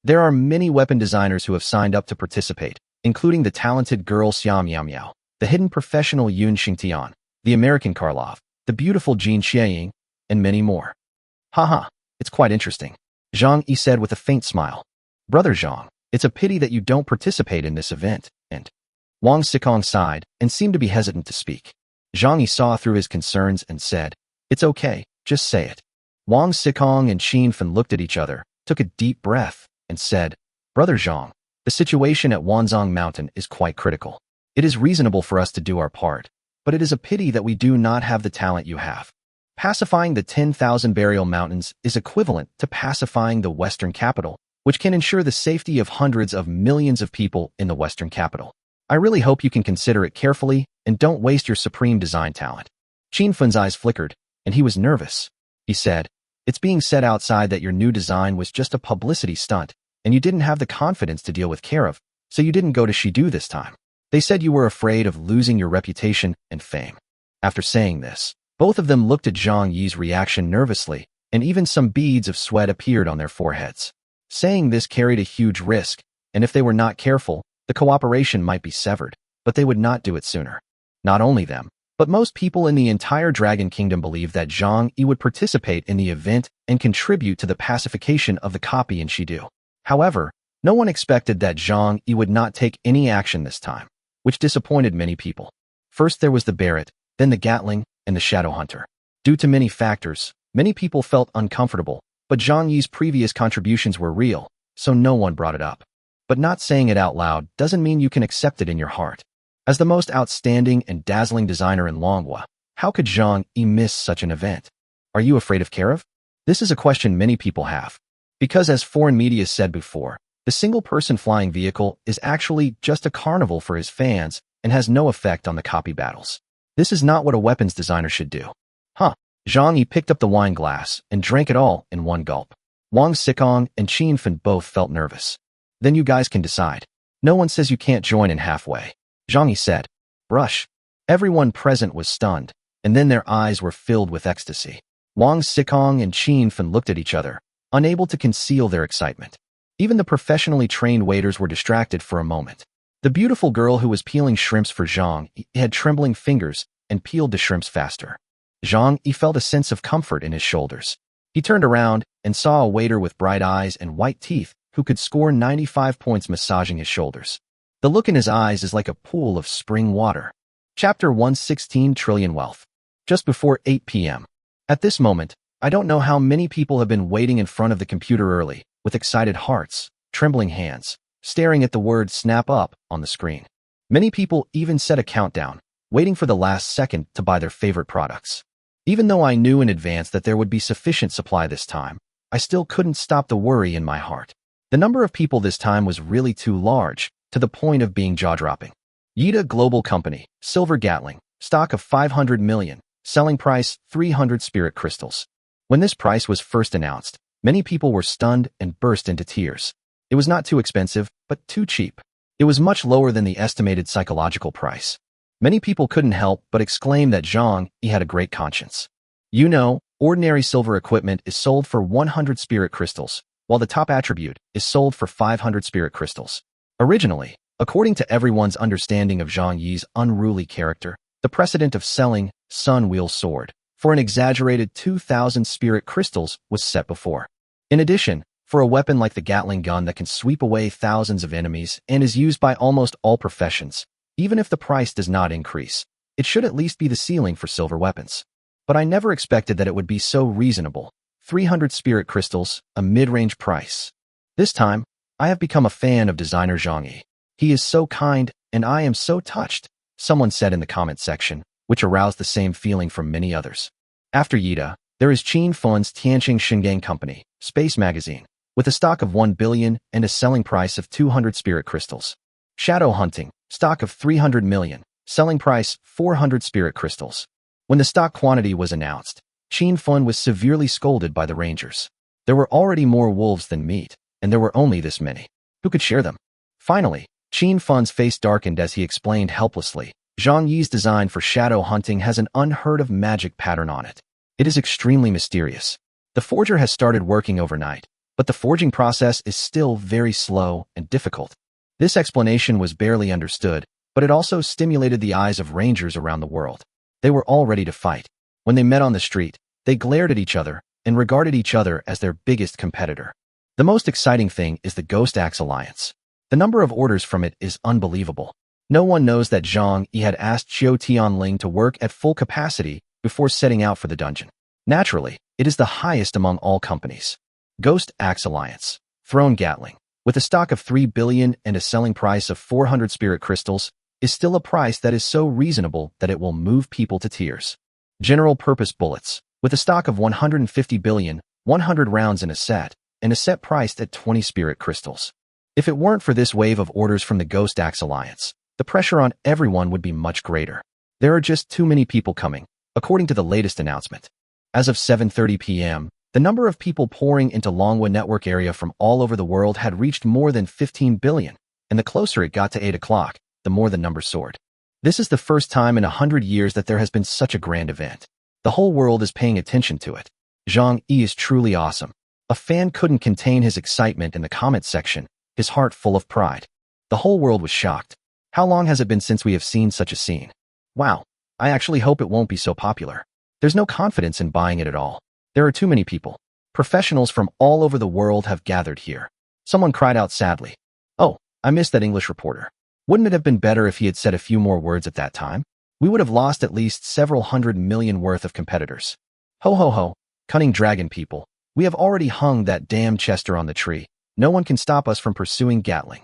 There are many weapon designers who have signed up to participate, including the talented girl Xia Miao Miao, the hidden professional Yun Xingtian, the American Karlov, the beautiful Jin Xieying, and many more. Haha, it's quite interesting, Zhang Yi said with a faint smile. Brother Zhang, it's a pity that you don't participate in this event, and Wang Xikong sighed and seemed to be hesitant to speak. Zhang Yi saw through his concerns and said, "It's okay, just say it." Wang Xikong and Qin Fen looked at each other, took a deep breath, and said, "Brother Zhang, the situation at Wanzhong Mountain is quite critical. It is reasonable for us to do our part, but it is a pity that we do not have the talent you have. Pacifying the 10,000 burial mountains is equivalent to pacifying the Western capital, which can ensure the safety of hundreds of millions of people in the Western capital. I really hope you can consider it carefully and don't waste your supreme design talent." Qin Fen's eyes flickered, and he was nervous. He said, "It's being said outside that your new design was just a publicity stunt, and you didn't have the confidence to deal with Karev, so you didn't go to Shidu this time. They said you were afraid of losing your reputation and fame." After saying this, both of them looked at Zhang Yi's reaction nervously, and even some beads of sweat appeared on their foreheads. Saying this carried a huge risk, and if they were not careful, the cooperation might be severed, but they would not do it sooner. Not only them, but most people in the entire Dragon Kingdom believed that Zhang Yi would participate in the event and contribute to the pacification of the copy in Shidu. However, no one expected that Zhang Yi would not take any action this time, which disappointed many people. First there was the Barrett, then the Gatling, and the Shadow Hunter. Due to many factors, many people felt uncomfortable, but Zhang Yi's previous contributions were real, so no one brought it up. But not saying it out loud doesn't mean you can accept it in your heart. As the most outstanding and dazzling designer in Manhwa, how could Zhang Yi miss such an event? Are you afraid of Karev? This is a question many people have. Because as foreign media said before, the single-person flying vehicle is actually just a carnival for his fans and has no effect on the copy battles. This is not what a weapons designer should do. Zhang Yi picked up the wine glass and drank it all in one gulp. Wang Xikong and Qin Fen both felt nervous. "Then you guys can decide. No one says you can't join in halfway," Zhang Yi said. "Brush." Everyone present was stunned, and then their eyes were filled with ecstasy. Wang Xikong and Qin Fen looked at each other, unable to conceal their excitement. Even the professionally trained waiters were distracted for a moment. The beautiful girl who was peeling shrimps for Zhang Yi had trembling fingers and peeled the shrimps faster. Zhang Yi felt a sense of comfort in his shoulders. He turned around and saw a waiter with bright eyes and white teeth who could score 95 points massaging his shoulders. The look in his eyes is like a pool of spring water. Chapter 116 Trillion Wealth. Just before 8 p.m. At this moment, I don't know how many people have been waiting in front of the computer early, with excited hearts, trembling hands, staring at the word "snap up" on the screen. Many people even set a countdown, waiting for the last second to buy their favorite products. Even though I knew in advance that there would be sufficient supply this time, I still couldn't stop the worry in my heart. The number of people this time was really too large, to the point of being jaw-dropping. Yida Global Company, Silver Gatling, stock of 500 million, selling price 300 spirit crystals. When this price was first announced, many people were stunned and burst into tears. It was not too expensive, but too cheap. It was much lower than the estimated psychological price. Many people couldn't help but exclaim that Zhang Yi had a great conscience. You know, ordinary silver equipment is sold for 100 spirit crystals, while the top attribute is sold for 500 spirit crystals. Originally, according to everyone's understanding of Zhang Yi's unruly character, the precedent of selling Sun Wheel Sword for an exaggerated 2,000 spirit crystals was set before. In addition, for a weapon like the Gatling gun that can sweep away thousands of enemies and is used by almost all professions, even if the price does not increase, it should at least be the ceiling for silver weapons. But I never expected that it would be so reasonable. 300 spirit crystals, a mid-range price. This time, I have become a fan of designer Zhang Yi. He is so kind, and I am so touched, someone said in the comment section, which aroused the same feeling from many others. After Yida, there is Qin Fen's Tianqing Shingang Company, Space Magazine, with a stock of 1 billion and a selling price of 200 spirit crystals. Shadow Hunting, stock of 300 million, selling price 400 spirit crystals. When the stock quantity was announced, Qin Fen was severely scolded by the rangers. There were already more wolves than meat, and there were only this many. Who could share them? Finally, Qin Fen's face darkened as he explained helplessly, Zhang Yi's design for shadow hunting has an unheard-of magic pattern on it. It is extremely mysterious. The forger has started working overnight, but the forging process is still very slow and difficult. This explanation was barely understood, but it also stimulated the eyes of rangers around the world. They were all ready to fight. When they met on the street, they glared at each other and regarded each other as their biggest competitor. The most exciting thing is the Ghost Axe Alliance. The number of orders from it is unbelievable. No one knows that Zhang Yi had asked Xiao Tianling to work at full capacity before setting out for the dungeon. Naturally, it is the highest among all companies. Ghost Axe Alliance. Throne Gatling, with a stock of 3 billion and a selling price of 400 spirit crystals, is still a price that is so reasonable that it will move people to tears. General Purpose Bullets, with a stock of 150 billion, 100 rounds in a set, and a set priced at 20 spirit crystals. If it weren't for this wave of orders from the Ghost Axe Alliance, the pressure on everyone would be much greater. There are just too many people coming, according to the latest announcement. As of 7:30 p.m., the number of people pouring into Longhua network area from all over the world had reached more than 15 billion, and the closer it got to 8 o'clock, the more the number soared. This is the first time in 100 years that there has been such a grand event. The whole world is paying attention to it. Zhang Yi is truly awesome. A fan couldn't contain his excitement in the comment section, his heart full of pride. The whole world was shocked. How long has it been since we have seen such a scene? Wow, I actually hope it won't be so popular. There's no confidence in buying it at all. There are too many people. Professionals from all over the world have gathered here. Someone cried out sadly. Oh, I missed that English reporter. Wouldn't it have been better if he had said a few more words at that time? We would have lost at least several 100 million worth of competitors. Ho ho ho, cunning dragon people. We have already hung that damn Chester on the tree. No one can stop us from pursuing Gatling.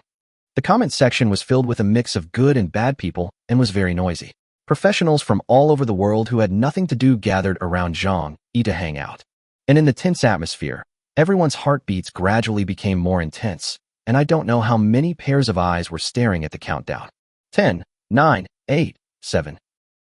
The comment section was filled with a mix of good and bad people and was very noisy. Professionals from all over the world who had nothing to do gathered around Zhang Yi to hang out. And in the tense atmosphere, everyone's heartbeats gradually became more intense, and I don't know how many pairs of eyes were staring at the countdown. 10, 9, 8, 7,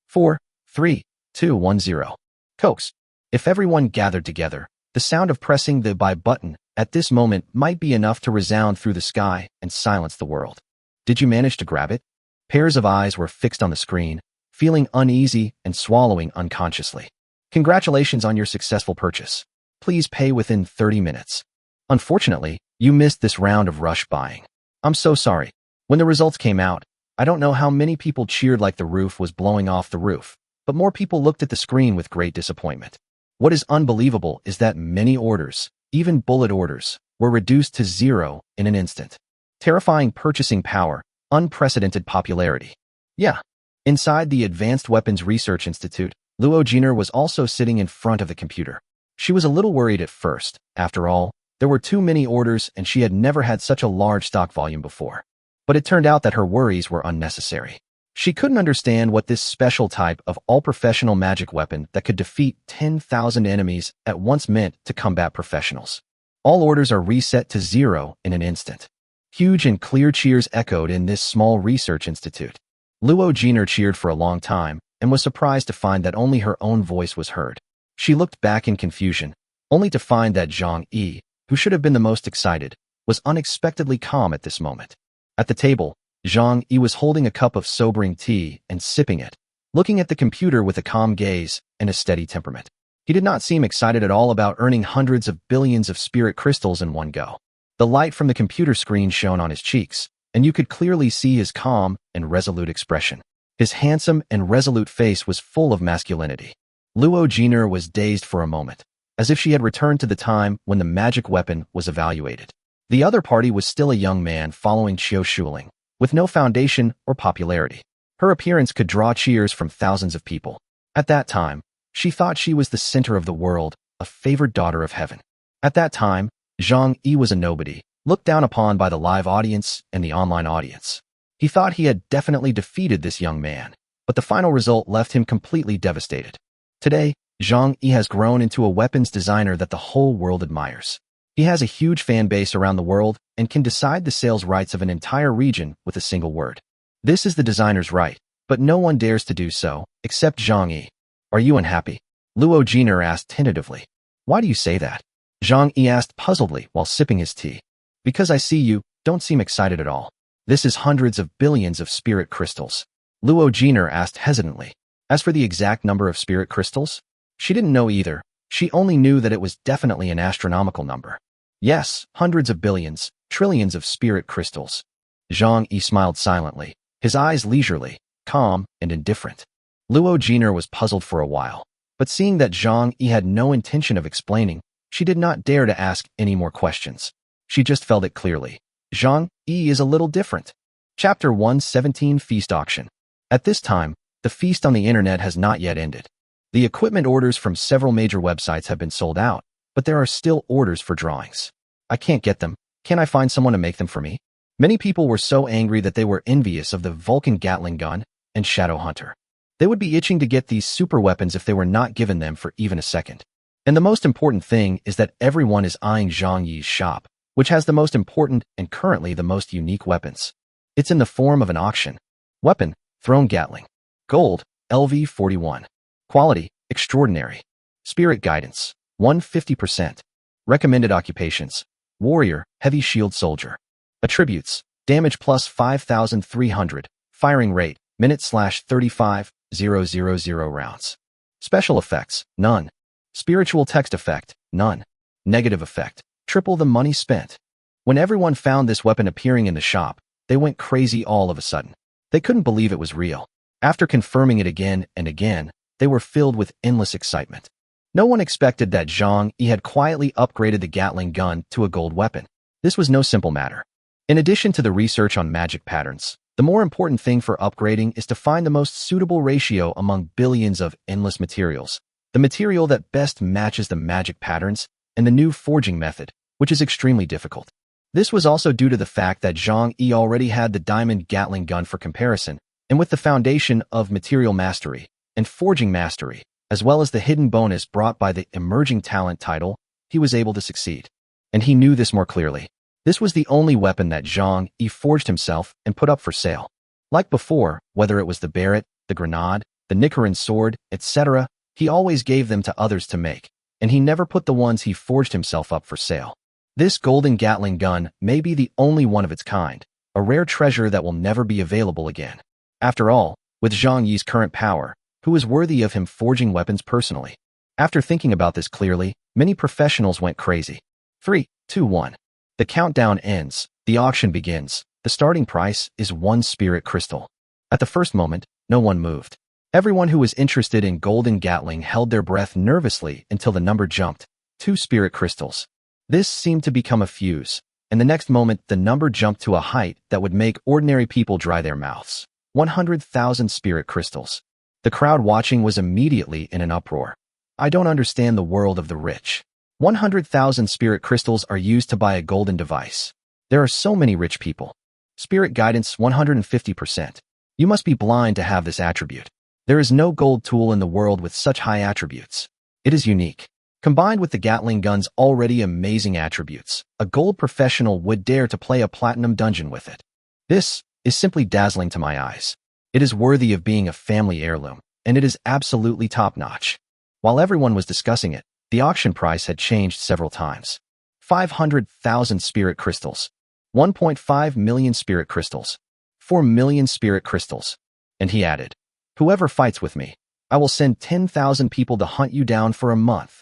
4, 3, 2, 1, 0. Cokes. If everyone gathered together, the sound of pressing the buy button at this moment might be enough to resound through the sky and silence the world. Did you manage to grab it? Pairs of eyes were fixed on the screen, feeling uneasy and swallowing unconsciously. Congratulations on your successful purchase. Please pay within 30 minutes. Unfortunately, you missed this round of rush buying. I'm so sorry. When the results came out, I don't know how many people cheered like the roof was blowing off the roof, but more people looked at the screen with great disappointment. What is unbelievable is that many orders, even bullet orders, were reduced to zero in an instant. Terrifying purchasing power, unprecedented popularity. Yeah. Inside the Advanced Weapons Research Institute, Luo Jiner was also sitting in front of the computer. She was a little worried at first. After all, there were too many orders and she had never had such a large stock volume before. But it turned out that her worries were unnecessary. She couldn't understand what this special type of all-professional magic weapon that could defeat 10,000 enemies at once meant to combat professionals. All orders are reset to zero in an instant. Huge and clear cheers echoed in this small research institute. Luo Jiner cheered for a long time and was surprised to find that only her own voice was heard. She looked back in confusion, only to find that Zhang Yi, who should have been the most excited, was unexpectedly calm at this moment. At the table, Zhang Yi was holding a cup of sobering tea and sipping it, looking at the computer with a calm gaze and a steady temperament. He did not seem excited at all about earning hundreds of billions of spirit crystals in one go. The light from the computer screen shone on his cheeks, and you could clearly see his calm and resolute expression. His handsome and resolute face was full of masculinity. Luo Jiner was dazed for a moment, as if she had returned to the time when the magic weapon was evaluated. The other party was still a young man following Qiu Shuling, with no foundation or popularity. Her appearance could draw cheers from thousands of people. At that time, she thought she was the center of the world, a favored daughter of heaven. At that time, Zhang Yi was a nobody, looked down upon by the live audience and the online audience. He thought he had definitely defeated this young man, but the final result left him completely devastated. Today, Zhang Yi has grown into a weapons designer that the whole world admires. He has a huge fan base around the world and can decide the sales rights of an entire region with a single word. This is the designer's right, but no one dares to do so, except Zhang Yi. Are you unhappy? Luo Jiner asked tentatively. Why do you say that? Zhang Yi asked puzzledly while sipping his tea. Because I see you don't seem excited at all. This is hundreds of billions of spirit crystals. Luo Jiner asked hesitantly. As for the exact number of spirit crystals, she didn't know either. She only knew that it was definitely an astronomical number. Yes, hundreds of billions, trillions of spirit crystals. Zhang Yi smiled silently, his eyes leisurely, calm, and indifferent. Luo Jiner was puzzled for a while, but seeing that Zhang Yi had no intention of explaining, she did not dare to ask any more questions. She just felt it clearly. Zhang Yi is a little different. Chapter 117 Feast Auction. At this time, the feast on the internet has not yet ended. The equipment orders from several major websites have been sold out, but there are still orders for drawings. I can't get them. Can I find someone to make them for me? Many people were so angry that they were envious of the Vulcan Gatling gun and Shadow Hunter. They would be itching to get these super weapons if they were not given them for even a second. And the most important thing is that everyone is eyeing Zhang Yi's shop, which has the most important and currently the most unique weapons. It's in the form of an auction. Weapon, Thrown Gatling. Gold, LV41. Quality, extraordinary. Spirit guidance, 150%. Recommended occupations, warrior, heavy shield soldier. Attributes, damage plus 5,300. Firing rate, minute/35,000 rounds. Special effects, none. Spiritual text effect, none. Negative effect, triple the money spent. When everyone found this weapon appearing in the shop, they went crazy all of a sudden. They couldn't believe it was real. After confirming it again and again, they were filled with endless excitement. No one expected that Zhang Yi had quietly upgraded the Gatling gun to a gold weapon. This was no simple matter. In addition to the research on magic patterns, the more important thing for upgrading is to find the most suitable ratio among billions of endless materials, the material that best matches the magic patterns, and the new forging method, which is extremely difficult. This was also due to the fact that Zhang Yi already had the diamond Gatling gun for comparison, and with the foundation of material mastery and forging mastery, as well as the hidden bonus brought by the emerging talent title, he was able to succeed. And he knew this more clearly. This was the only weapon that Zhang Yi forged himself and put up for sale. Like before, whether it was the Barrett, the Grenade, the Nicaran sword, etc., he always gave them to others to make, and he never put the ones he forged himself up for sale. This golden Gatling gun may be the only one of its kind, a rare treasure that will never be available again. After all, with Zhang Yi's current power, who is worthy of him forging weapons personally? After thinking about this clearly, many professionals went crazy. 3, 2, 1. The countdown ends, the auction begins. The starting price is 1 spirit crystal. At the first moment, no one moved. Everyone who was interested in golden Gatling held their breath nervously until the number jumped. 2 spirit crystals. This seemed to become a fuse, and the next moment the number jumped to a height that would make ordinary people dry their mouths. 100,000 spirit crystals. The crowd watching was immediately in an uproar. I don't understand the world of the rich. 100,000 spirit crystals are used to buy a golden device. There are so many rich people. Spirit guidance 150%. You must be blind to have this attribute. There is no gold tool in the world with such high attributes. It is unique. Combined with the Gatling gun's already amazing attributes, a gold professional would dare to play a platinum dungeon with it. This is simply dazzling to my eyes. It is worthy of being a family heirloom, and it is absolutely top-notch. While everyone was discussing it, the auction price had changed several times. 500,000 spirit crystals, 1.5 million spirit crystals, 4 million spirit crystals. And he added, "Whoever fights with me, I will send 10,000 people to hunt you down for a month."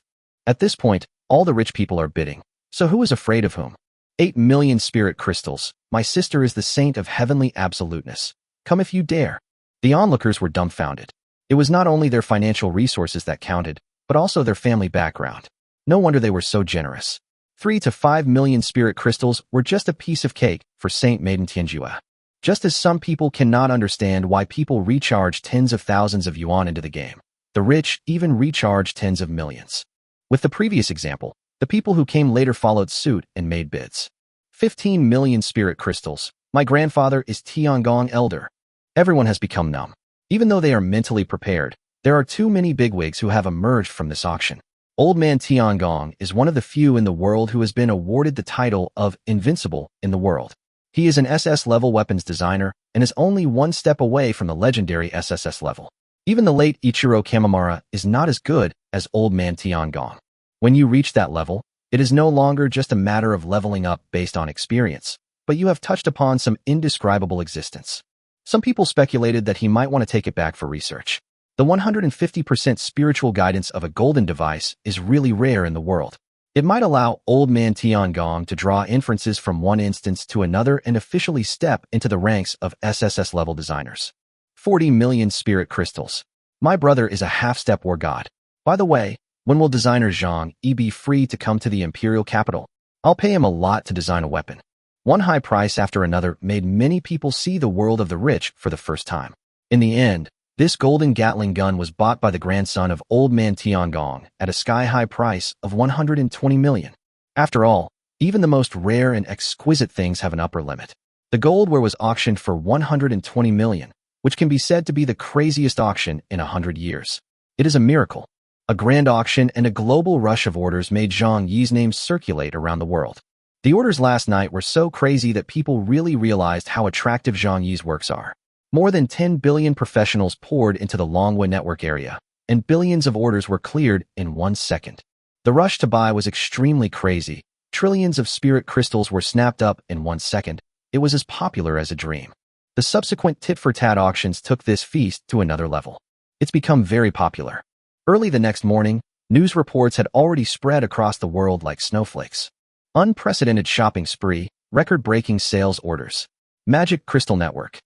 At this point, all the rich people are bidding. So who is afraid of whom? 8 million spirit crystals. My sister is the saint of heavenly absoluteness. Come if you dare. The onlookers were dumbfounded. It was not only their financial resources that counted, but also their family background. No wonder they were so generous. 3 to 5 million spirit crystals were just a piece of cake for Saint Maiden Tianjua. Just as some people cannot understand why people recharge tens of thousands of yuan into the game, the rich even recharge tens of millions. With the previous example, the people who came later followed suit and made bids. 15 million spirit crystals. My grandfather is Tiangong Elder. Everyone has become numb. Even though they are mentally prepared, there are too many bigwigs who have emerged from this auction. Old Man Tiangong is one of the few in the world who has been awarded the title of Invincible in the world. He is an SS-level weapons designer and is only one step away from the legendary SSS level. Even the late Ichiro Kamimura is not as good as Old Man Tiangong. When you reach that level, it is no longer just a matter of leveling up based on experience, but you have touched upon some indescribable existence. Some people speculated that he might want to take it back for research. The 150% spiritual guidance of a golden device is really rare in the world. It might allow Old Man Tiangong to draw inferences from one instance to another and officially step into the ranks of SSS-level designers. 40 million spirit crystals. My brother is a half-step war god. By the way, when will designer Zhang Yi be free to come to the imperial capital? I'll pay him a lot to design a weapon. One high price after another made many people see the world of the rich for the first time. In the end, this golden Gatling gun was bought by the grandson of Old Man Tiangong at a sky-high price of 120 million. After all, even the most rare and exquisite things have an upper limit. The gold ware was auctioned for 120 million, which can be said to be the craziest auction in 100 years. It is a miracle. A grand auction and a global rush of orders made Zhang Yi's name circulate around the world. The orders last night were so crazy that people really realized how attractive Zhang Yi's works are. More than 10 billion professionals poured into the Longwa network area, and billions of orders were cleared in 1 second. The rush to buy was extremely crazy. Trillions of spirit crystals were snapped up in 1 second. It was as popular as a dream. The subsequent tit-for-tat auctions took this feast to another level. It's become very popular. Early the next morning, news reports had already spread across the world like snowflakes. Unprecedented shopping spree, record-breaking sales orders. Magic Crystal Network.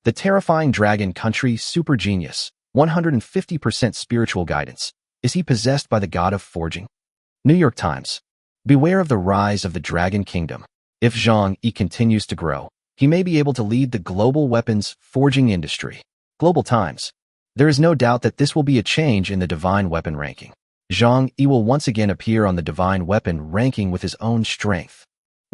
The terrifying dragon country super genius, 150% spiritual guidance. Is he possessed by the god of forging? New York Times. Beware of the rise of the dragon kingdom. If Zhang Yi continues to grow, he may be able to lead the global weapons forging industry. Global Times. There is no doubt that this will be a change in the divine weapon ranking. Zhang Yi will once again appear on the divine weapon ranking with his own strength.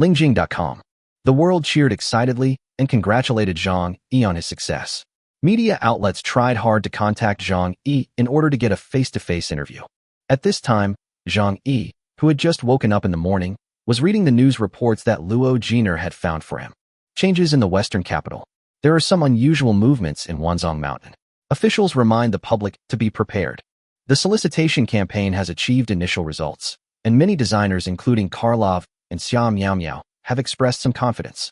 Lingjing.com. The world cheered excitedly and congratulated Zhang Yi on his success. Media outlets tried hard to contact Zhang Yi in order to get a face-to-face interview. At this time, Zhang Yi, who had just woken up in the morning, was reading the news reports that Luo Jiner had found for him. Changes in the western capital. There are some unusual movements in Wanzhong Mountain. Officials remind the public to be prepared. The solicitation campaign has achieved initial results, and many designers including Karlov and Xia Miao have expressed some confidence.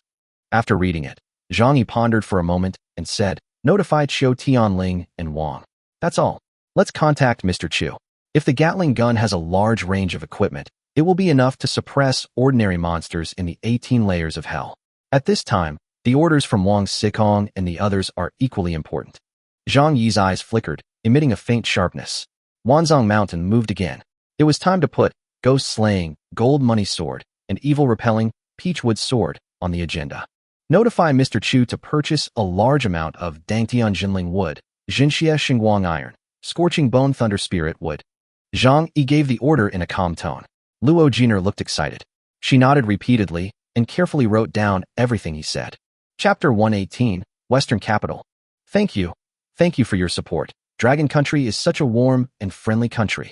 After reading it, Zhang Yi pondered for a moment and said, "Notify Qiu Tianling and Wang. That's all. Let's contact Mr. Qiu. If the Gatling gun has a large range of equipment, it will be enough to suppress ordinary monsters in the 18 layers of hell." At this time, the orders from Wang Xikong and the others are equally important. Zhang Yi's eyes flickered, emitting a faint sharpness. Wanzhong Mountain moved again. It was time to put Ghost Slaying, Gold Money Sword, and Evil Repelling, Peachwood Sword on the agenda. Notify Mr. Chu to purchase a large amount of Dangtian Jinling Wood, Jinxie Xingguang Iron, Scorching Bone Thunder Spirit Wood. Zhang Yi gave the order in a calm tone. Luo Jiner looked excited. She nodded repeatedly and carefully wrote down everything he said. Chapter 118, Western Capital. Thank you. Thank you for your support. Dragon Country is such a warm and friendly country.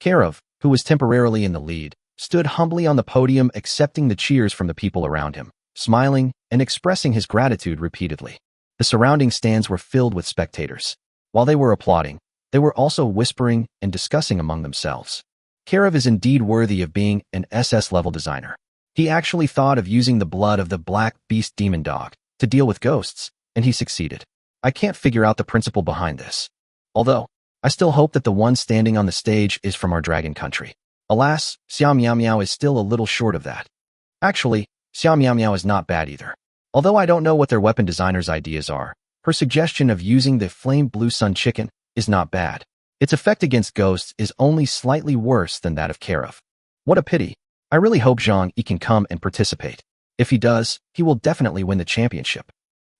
Karov, who was temporarily in the lead, stood humbly on the podium accepting the cheers from the people around him, smiling and expressing his gratitude repeatedly. The surrounding stands were filled with spectators. While they were applauding, they were also whispering and discussing among themselves. Karov is indeed worthy of being an SS-level designer. He actually thought of using the blood of the black beast demon dog to deal with ghosts, and he succeeded. I can't figure out the principle behind this. Although, I still hope that the one standing on the stage is from our dragon country. Alas, Xia Miao is still a little short of that. Actually, Xia Miao is not bad either. Although I don't know what their weapon designer's ideas are, her suggestion of using the flame blue sun chicken is not bad. Its effect against ghosts is only slightly worse than that of Karov. What a pity. I really hope Zhang Yi can come and participate. If he does, he will definitely win the championship.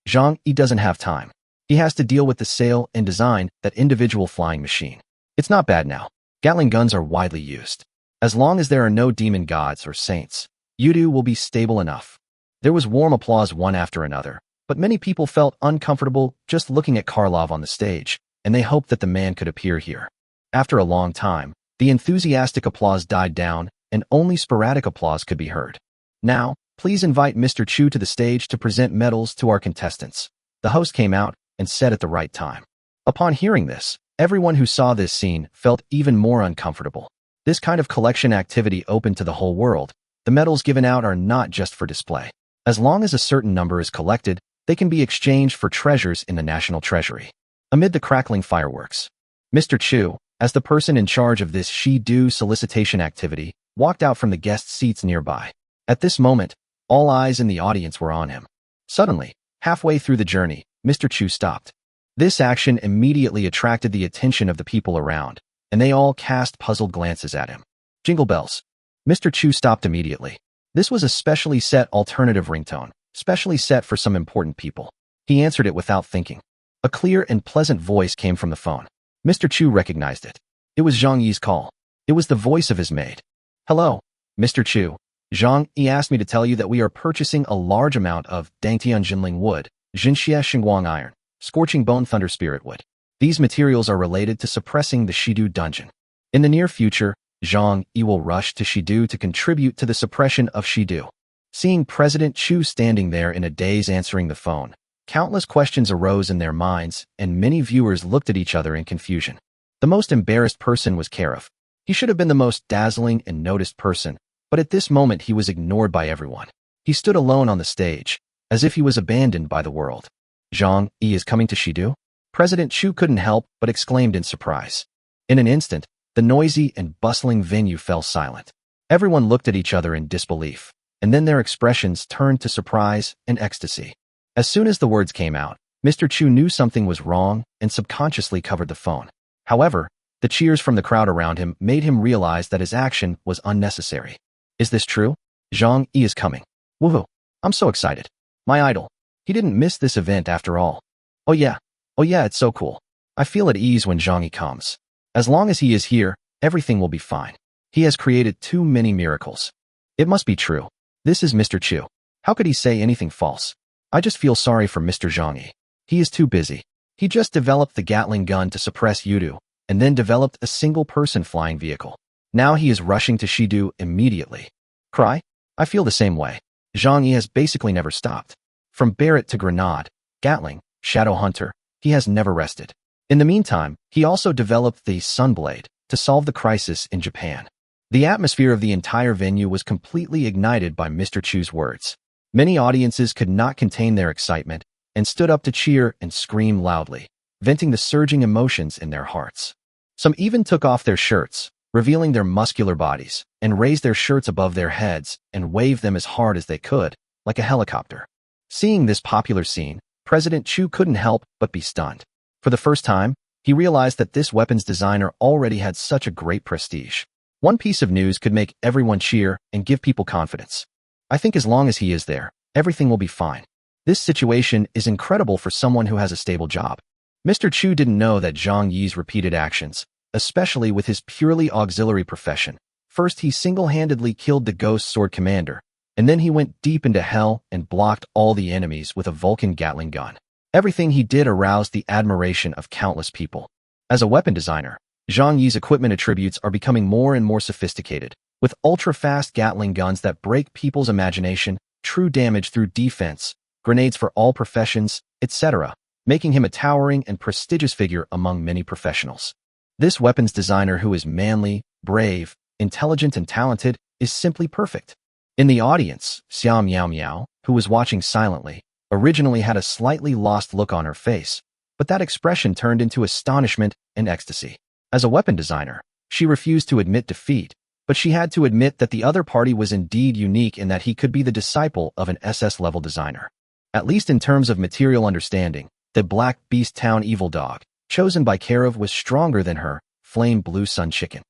Zhang Yi doesn't have time. He has to deal with the sale and design that individual flying machine. It's not bad now. Gatling guns are widely used. As long as there are no demon gods or saints, Yudu will be stable enough. There was warm applause one after another, but many people felt uncomfortable just looking at Karlov on the stage, and they hoped that the man could appear here. After a long time, the enthusiastic applause died down, and only sporadic applause could be heard. Now, please invite Mr. Chu to the stage to present medals to our contestants. The host came out and said at the right time. Upon hearing this, everyone who saw this scene felt even more uncomfortable. This kind of collection activity open to the whole world. The medals given out are not just for display. As long as a certain number is collected, they can be exchanged for treasures in the national treasury. Amid the crackling fireworks, Mr. Chu, as the person in charge of this she-do solicitation activity, walked out from the guest seats nearby. At this moment, all eyes in the audience were on him. Suddenly, halfway through the journey, Mr. Chu stopped. This action immediately attracted the attention of the people around, and they all cast puzzled glances at him. Jingle bells. Mr. Chu stopped immediately. This was a specially set alternative ringtone, specially set for some important people. He answered it without thinking. A clear and pleasant voice came from the phone. Mr. Chu recognized it. It was Zhang Yi's call. It was the voice of his maid. Hello, Mr. Chu. Zhang Yi asked me to tell you that we are purchasing a large amount of Dangtian Jinling wood, Jinxie Xingguang iron, scorching bone thunder spirit wood. These materials are related to suppressing the Shidu dungeon. In the near future, Zhang Yi will rush to Shidu to contribute to the suppression of Shidu. Seeing President Chu standing there in a daze answering the phone, countless questions arose in their minds, and many viewers looked at each other in confusion. The most embarrassed person was Karov. He should have been the most dazzling and noticed person, but at this moment he was ignored by everyone. He stood alone on the stage, as if he was abandoned by the world. Zhang Yi is coming to Shidu? President Chu couldn't help but exclaimed in surprise. In an instant, the noisy and bustling venue fell silent. Everyone looked at each other in disbelief, and then their expressions turned to surprise and ecstasy. As soon as the words came out, Mr. Chu knew something was wrong and subconsciously covered the phone. However, the cheers from the crowd around him made him realize that his action was unnecessary. Is this true? Zhang Yi is coming. Woohoo! I'm so excited. My idol. He didn't miss this event after all. Oh yeah, it's so cool. I feel at ease when Zhang Yi comes. As long as he is here, everything will be fine. He has created too many miracles. It must be true. This is Mr. Chu. How could he say anything false? I just feel sorry for Mr. Zhang Yi. He is too busy. He just developed the Gatling gun to suppress Yudu, and then developed a single-person flying vehicle. Now he is rushing to Shidu immediately. Cry? I feel the same way. Zhang Yi has basically never stopped. From Barrett to Grenade, Gatling, Shadow Hunter, he has never rested. In the meantime, he also developed the Sunblade to solve the crisis in Japan. The atmosphere of the entire venue was completely ignited by Mr. Chu's words. Many audiences could not contain their excitement and stood up to cheer and scream loudly, venting the surging emotions in their hearts. Some even took off their shirts, revealing their muscular bodies, and raised their shirts above their heads and waved them as hard as they could, like a helicopter. Seeing this popular scene, President Chu couldn't help but be stunned. For the first time, he realized that this weapons designer already had such a great prestige. One piece of news could make everyone cheer and give people confidence. I think as long as he is there, everything will be fine. This situation is incredible for someone who has a stable job. Mr. Chu didn't know that Zhang Yi's repeated actions, especially with his purely auxiliary profession. First, he single-handedly killed the Ghost Sword Commander, and then he went deep into hell and blocked all the enemies with a Vulcan Gatling gun. Everything he did aroused the admiration of countless people. As a weapon designer, Zhang Yi's equipment attributes are becoming more and more sophisticated, with ultra-fast Gatling guns that break people's imagination, true damage through defense, grenades for all professions, etc., making him a towering and prestigious figure among many professionals. This weapons designer who is manly, brave, intelligent, and talented is simply perfect. In the audience, Xiao Miao Miao, who was watching silently, originally had a slightly lost look on her face, but that expression turned into astonishment and ecstasy. As a weapon designer, she refused to admit defeat, but she had to admit that the other party was indeed unique in that he could be the disciple of an SS-level designer. At least in terms of material understanding, the Black Beast Town Evil Dog, chosen by Karov, was stronger than her Flame Blue Sun Chicken.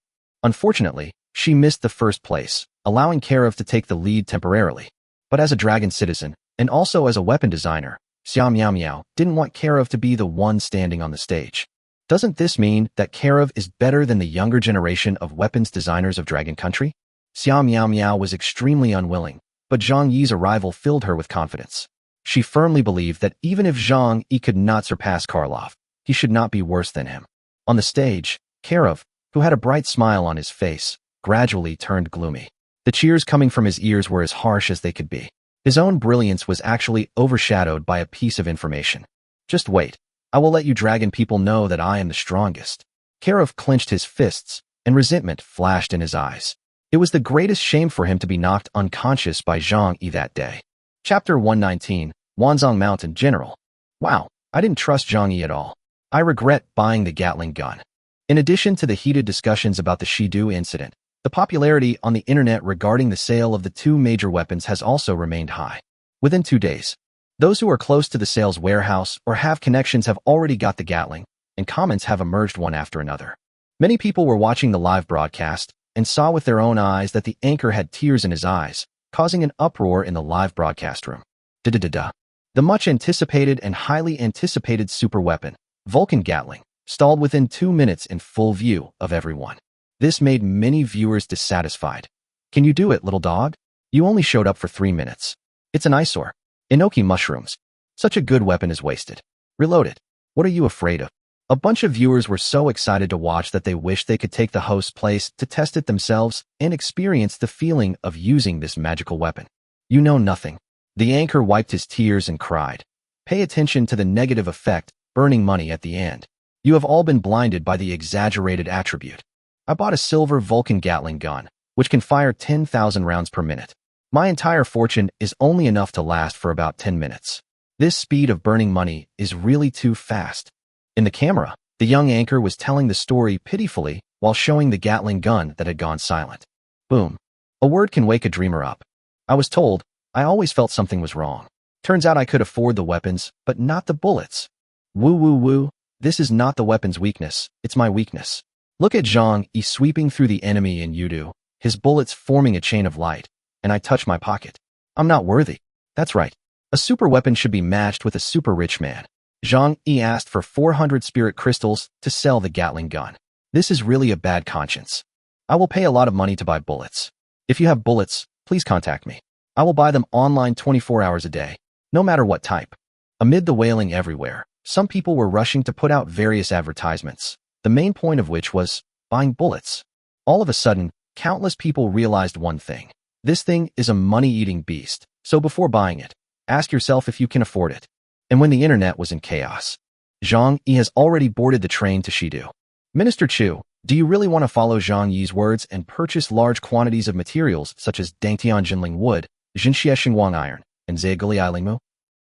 Unfortunately, she missed the first place, allowing Karov to take the lead temporarily. But as a dragon citizen, and also as a weapon designer, Xiao Miao Miao didn't want Karov to be the one standing on the stage. Doesn't this mean that Karov is better than the younger generation of weapons designers of Dragon Country? Xiao Miao Miao was extremely unwilling, but Zhang Yi's arrival filled her with confidence. She firmly believed that even if Zhang Yi could not surpass Karlov, he should not be worse than him. On the stage, Karov, who had a bright smile on his face, gradually turned gloomy. The cheers coming from his ears were as harsh as they could be. His own brilliance was actually overshadowed by a piece of information. Just wait. I will let you dragon people know that I am the strongest. Karov clenched his fists, and resentment flashed in his eyes. It was the greatest shame for him to be knocked unconscious by Zhang Yi that day. Chapter 119, Wanzhong Mountain General. Wow, I didn't trust Zhang Yi at all. I regret buying the Gatling gun. In addition to the heated discussions about the Shidu incident, the popularity on the internet regarding the sale of the two major weapons has also remained high. Within 2 days, those who are close to the sales warehouse or have connections have already got the Gatling, and comments have emerged one after another. Many people were watching the live broadcast and saw with their own eyes that the anchor had tears in his eyes causing an uproar in the live broadcast room. Da-da-da-da. The much-anticipated and highly anticipated super weapon, Vulcan Gatling, stalled within 2 minutes in full view of everyone. This made many viewers dissatisfied. Can you do it, little dog? You only showed up for 3 minutes. It's an eyesore. Enoki mushrooms. Such a good weapon is wasted. Reload it. What are you afraid of? A bunch of viewers were so excited to watch that they wished they could take the host's place to test it themselves and experience the feeling of using this magical weapon. You know nothing. The anchor wiped his tears and cried. Pay attention to the negative effect, burning money at the end. You have all been blinded by the exaggerated attribute. I bought a silver Vulcan Gatling gun, which can fire 10,000 rounds per minute. My entire fortune is only enough to last for about 10 minutes. This speed of burning money is really too fast. In the camera, the young anchor was telling the story pitifully while showing the Gatling gun that had gone silent. Boom. A word can wake a dreamer up. I was told, I always felt something was wrong. Turns out I could afford the weapons, but not the bullets. Woo woo woo, this is not the weapon's weakness, it's my weakness. Look at Zhang Yi sweeping through the enemy in Yudu, his bullets forming a chain of light, and I touch my pocket. I'm not worthy. That's right. A super weapon should be matched with a super rich man. Zhang Yi asked for 400 spirit crystals to sell the Gatling gun. This is really a bad conscience. I will pay a lot of money to buy bullets. If you have bullets, please contact me. I will buy them online 24 hours a day, no matter what type. Amid the wailing everywhere, some people were rushing to put out various advertisements, the main point of which was buying bullets. All of a sudden, countless people realized one thing. This thing is a money-eating beast, so before buying it, ask yourself if you can afford it. And when the internet was in chaos, Zhang Yi has already boarded the train to Shidu. Minister Chu, do you really want to follow Zhang Yi's words and purchase large quantities of materials such as Dangtian Jinling wood, Jinxie Xingguang iron, and Zhegali Lingmu?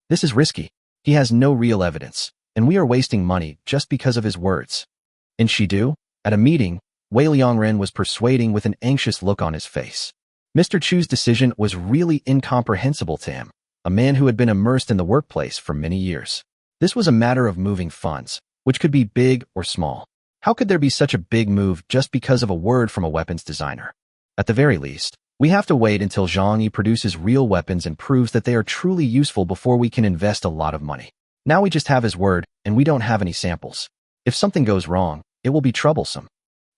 This is risky. He has no real evidence, and we are wasting money just because of his words. In Shidu, at a meeting, Wei Liangren was persuading with an anxious look on his face. Mr. Chu's decision was really incomprehensible to him, a man who had been immersed in the workplace for many years. This was a matter of moving funds, which could be big or small. How could there be such a big move just because of a word from a weapons designer? At the very least, we have to wait until Zhang Yi produces real weapons and proves that they are truly useful before we can invest a lot of money. Now we just have his word, and we don't have any samples. If something goes wrong, it will be troublesome.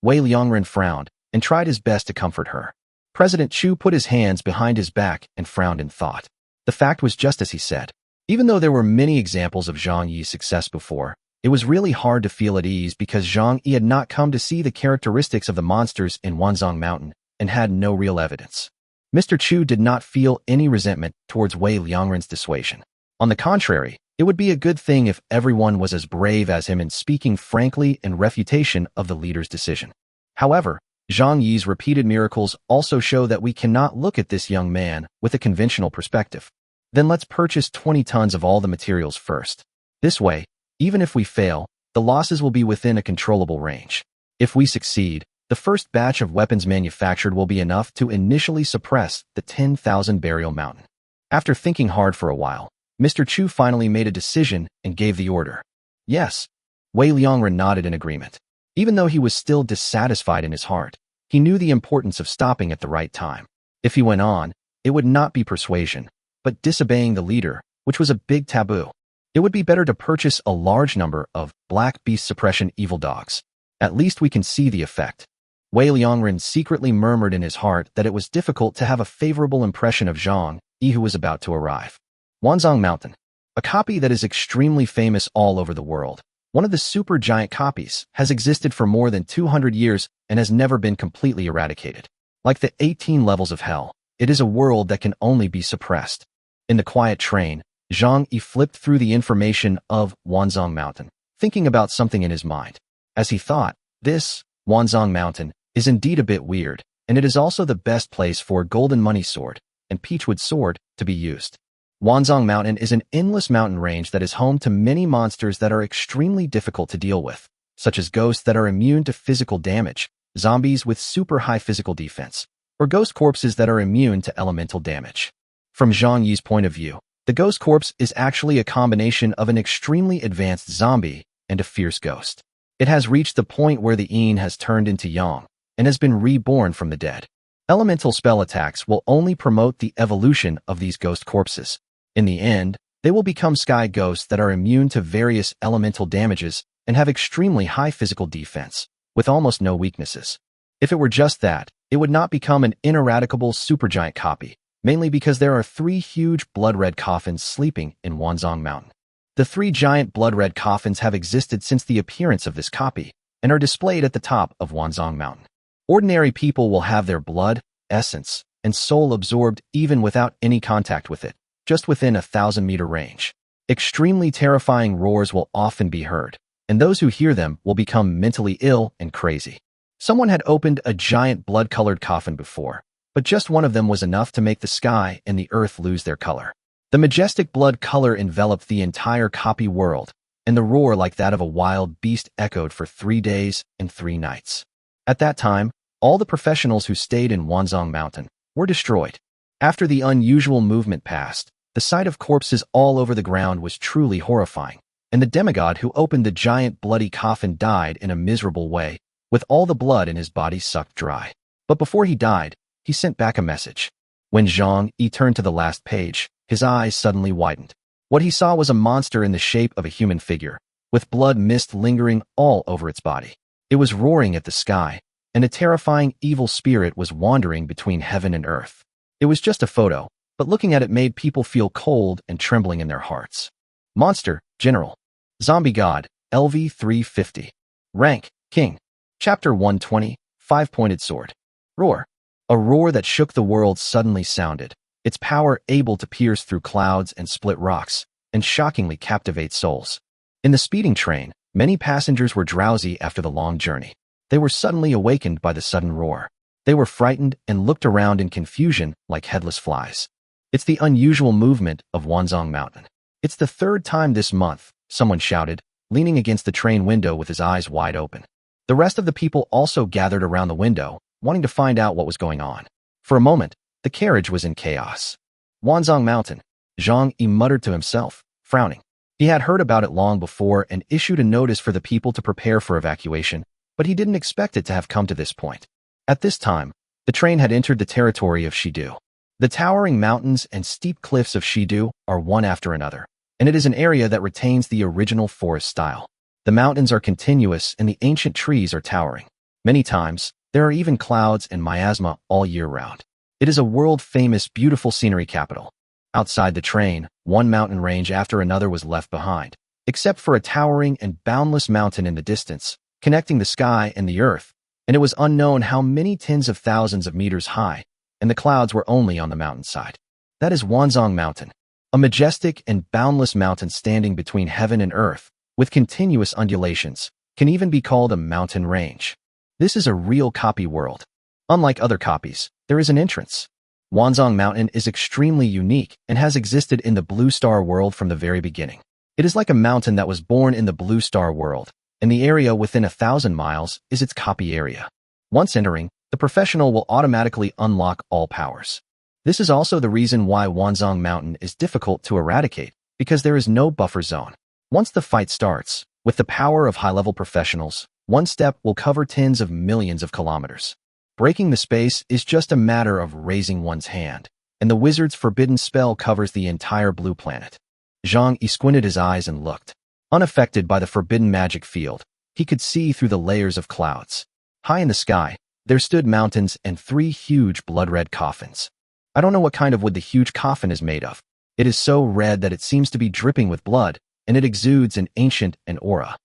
Wei Liangren frowned and tried his best to comfort her. President Chu put his hands behind his back and frowned in thought. The fact was just as he said. Even though there were many examples of Zhang Yi's success before, it was really hard to feel at ease because Zhang Yi had not come to see the characteristics of the monsters in Wanzhong Mountain and had no real evidence. Mr. Chu did not feel any resentment towards Wei Liangren's dissuasion. On the contrary, it would be a good thing if everyone was as brave as him in speaking frankly in refutation of the leader's decision. However, Zhang Yi's repeated miracles also show that we cannot look at this young man with a conventional perspective. Then let's purchase 20 tons of all the materials first. This way, even if we fail, the losses will be within a controllable range. If we succeed, the first batch of weapons manufactured will be enough to initially suppress the 10,000 burial mountain. After thinking hard for a while, Mr. Chu finally made a decision and gave the order. Yes. Wei Liangren nodded in agreement. Even though he was still dissatisfied in his heart, he knew the importance of stopping at the right time. If he went on, it would not be persuasion, but disobeying the leader, which was a big taboo. It would be better to purchase a large number of black beast suppression evil dogs. At least we can see the effect. Wei Liangren secretly murmured in his heart that it was difficult to have a favorable impression of Zhang Yi who was about to arrive. Wanzhong Mountain, a copy that is extremely famous all over the world. One of the super giant copies has existed for more than 200 years and has never been completely eradicated. Like the 18 levels of hell, it is a world that can only be suppressed. In the quiet train, Zhang Yi flipped through the information of Wanzhong Mountain, thinking about something in his mind. As he thought, this, Wanzhong Mountain, is indeed a bit weird, and it is also the best place for golden money sword and peachwood sword to be used. Wanzhong Mountain is an endless mountain range that is home to many monsters that are extremely difficult to deal with, such as ghosts that are immune to physical damage, zombies with super high physical defense, or ghost corpses that are immune to elemental damage. From Zhang Yi's point of view, the ghost corpse is actually a combination of an extremely advanced zombie and a fierce ghost. It has reached the point where the yin has turned into yang and has been reborn from the dead. Elemental spell attacks will only promote the evolution of these ghost corpses. In the end, they will become sky ghosts that are immune to various elemental damages and have extremely high physical defense, with almost no weaknesses. If it were just that, it would not become an ineradicable supergiant copy, mainly because there are 3 huge blood-red coffins sleeping in Wanzhong Mountain. The 3 giant blood-red coffins have existed since the appearance of this copy and are displayed at the top of Wanzhong Mountain. Ordinary people will have their blood, essence, and soul absorbed even without any contact with it, just within a 1,000-meter range. Extremely terrifying roars will often be heard, and those who hear them will become mentally ill and crazy. Someone had opened a giant blood-colored coffin before, but just one of them was enough to make the sky and the earth lose their color. The majestic blood color enveloped the entire copy world, and the roar like that of a wild beast echoed for 3 days and 3 nights. At that time, all the professionals who stayed in Wanzhong Mountain were destroyed. After the unusual movement passed, the sight of corpses all over the ground was truly horrifying, and the demigod who opened the giant bloody coffin died in a miserable way, with all the blood in his body sucked dry. But before he died, he sent back a message. When Zhang Yi turned to the last page, his eyes suddenly widened. What he saw was a monster in the shape of a human figure, with blood mist lingering all over its body. It was roaring at the sky, and a terrifying evil spirit was wandering between heaven and earth. It was just a photo, but looking at it made people feel cold and trembling in their hearts. Monster, General. Zombie God, LV 350. Rank, King. Chapter 120, 5-Pointed Sword. Roar. A roar that shook the world suddenly sounded, its power able to pierce through clouds and split rocks, and shockingly captivate souls. In the speeding train, many passengers were drowsy after the long journey. They were suddenly awakened by the sudden roar. They were frightened and looked around in confusion like headless flies. It's the unusual movement of Wanzhong Mountain. It's the 3rd time this month, someone shouted, leaning against the train window with his eyes wide open. The rest of the people also gathered around the window, wanting to find out what was going on. For a moment, the carriage was in chaos. Wanzhong Mountain, Zhang Yi muttered to himself, frowning. He had heard about it long before and issued a notice for the people to prepare for evacuation, but he didn't expect it to have come to this point. At this time, the train had entered the territory of Shidu. The towering mountains and steep cliffs of Shidu are one after another, and it is an area that retains the original forest style. The mountains are continuous and the ancient trees are towering. Many times, there are even clouds and miasma all year round. It is a world-famous beautiful scenery capital. Outside the train, one mountain range after another was left behind, except for a towering and boundless mountain in the distance, connecting the sky and the earth, and it was unknown how many tens of thousands of meters high, and the clouds were only on the mountainside. That is Wanzhong Mountain, a majestic and boundless mountain standing between heaven and earth, with continuous undulations, can even be called a mountain range. This is a real copy world. Unlike other copies, there is an entrance. Wanzhong Mountain is extremely unique and has existed in the Blue Star world from the very beginning. It is like a mountain that was born in the Blue Star world, and the area within 1,000 miles is its copy area. Once entering, the professional will automatically unlock all powers. This is also the reason why Wanzhong Mountain is difficult to eradicate, because there is no buffer zone. Once the fight starts, with the power of high-level professionals, one step will cover tens of millions of kilometers. Breaking the space is just a matter of raising one's hand, and the wizard's forbidden spell covers the entire blue planet. Zhang Yi squinted his eyes and looked. Unaffected by the forbidden magic field, he could see through the layers of clouds. High in the sky, there stood mountains and 3 huge blood-red coffins. I don't know what kind of wood the huge coffin is made of. It is so red that it seems to be dripping with blood, and it exudes an ancient aura.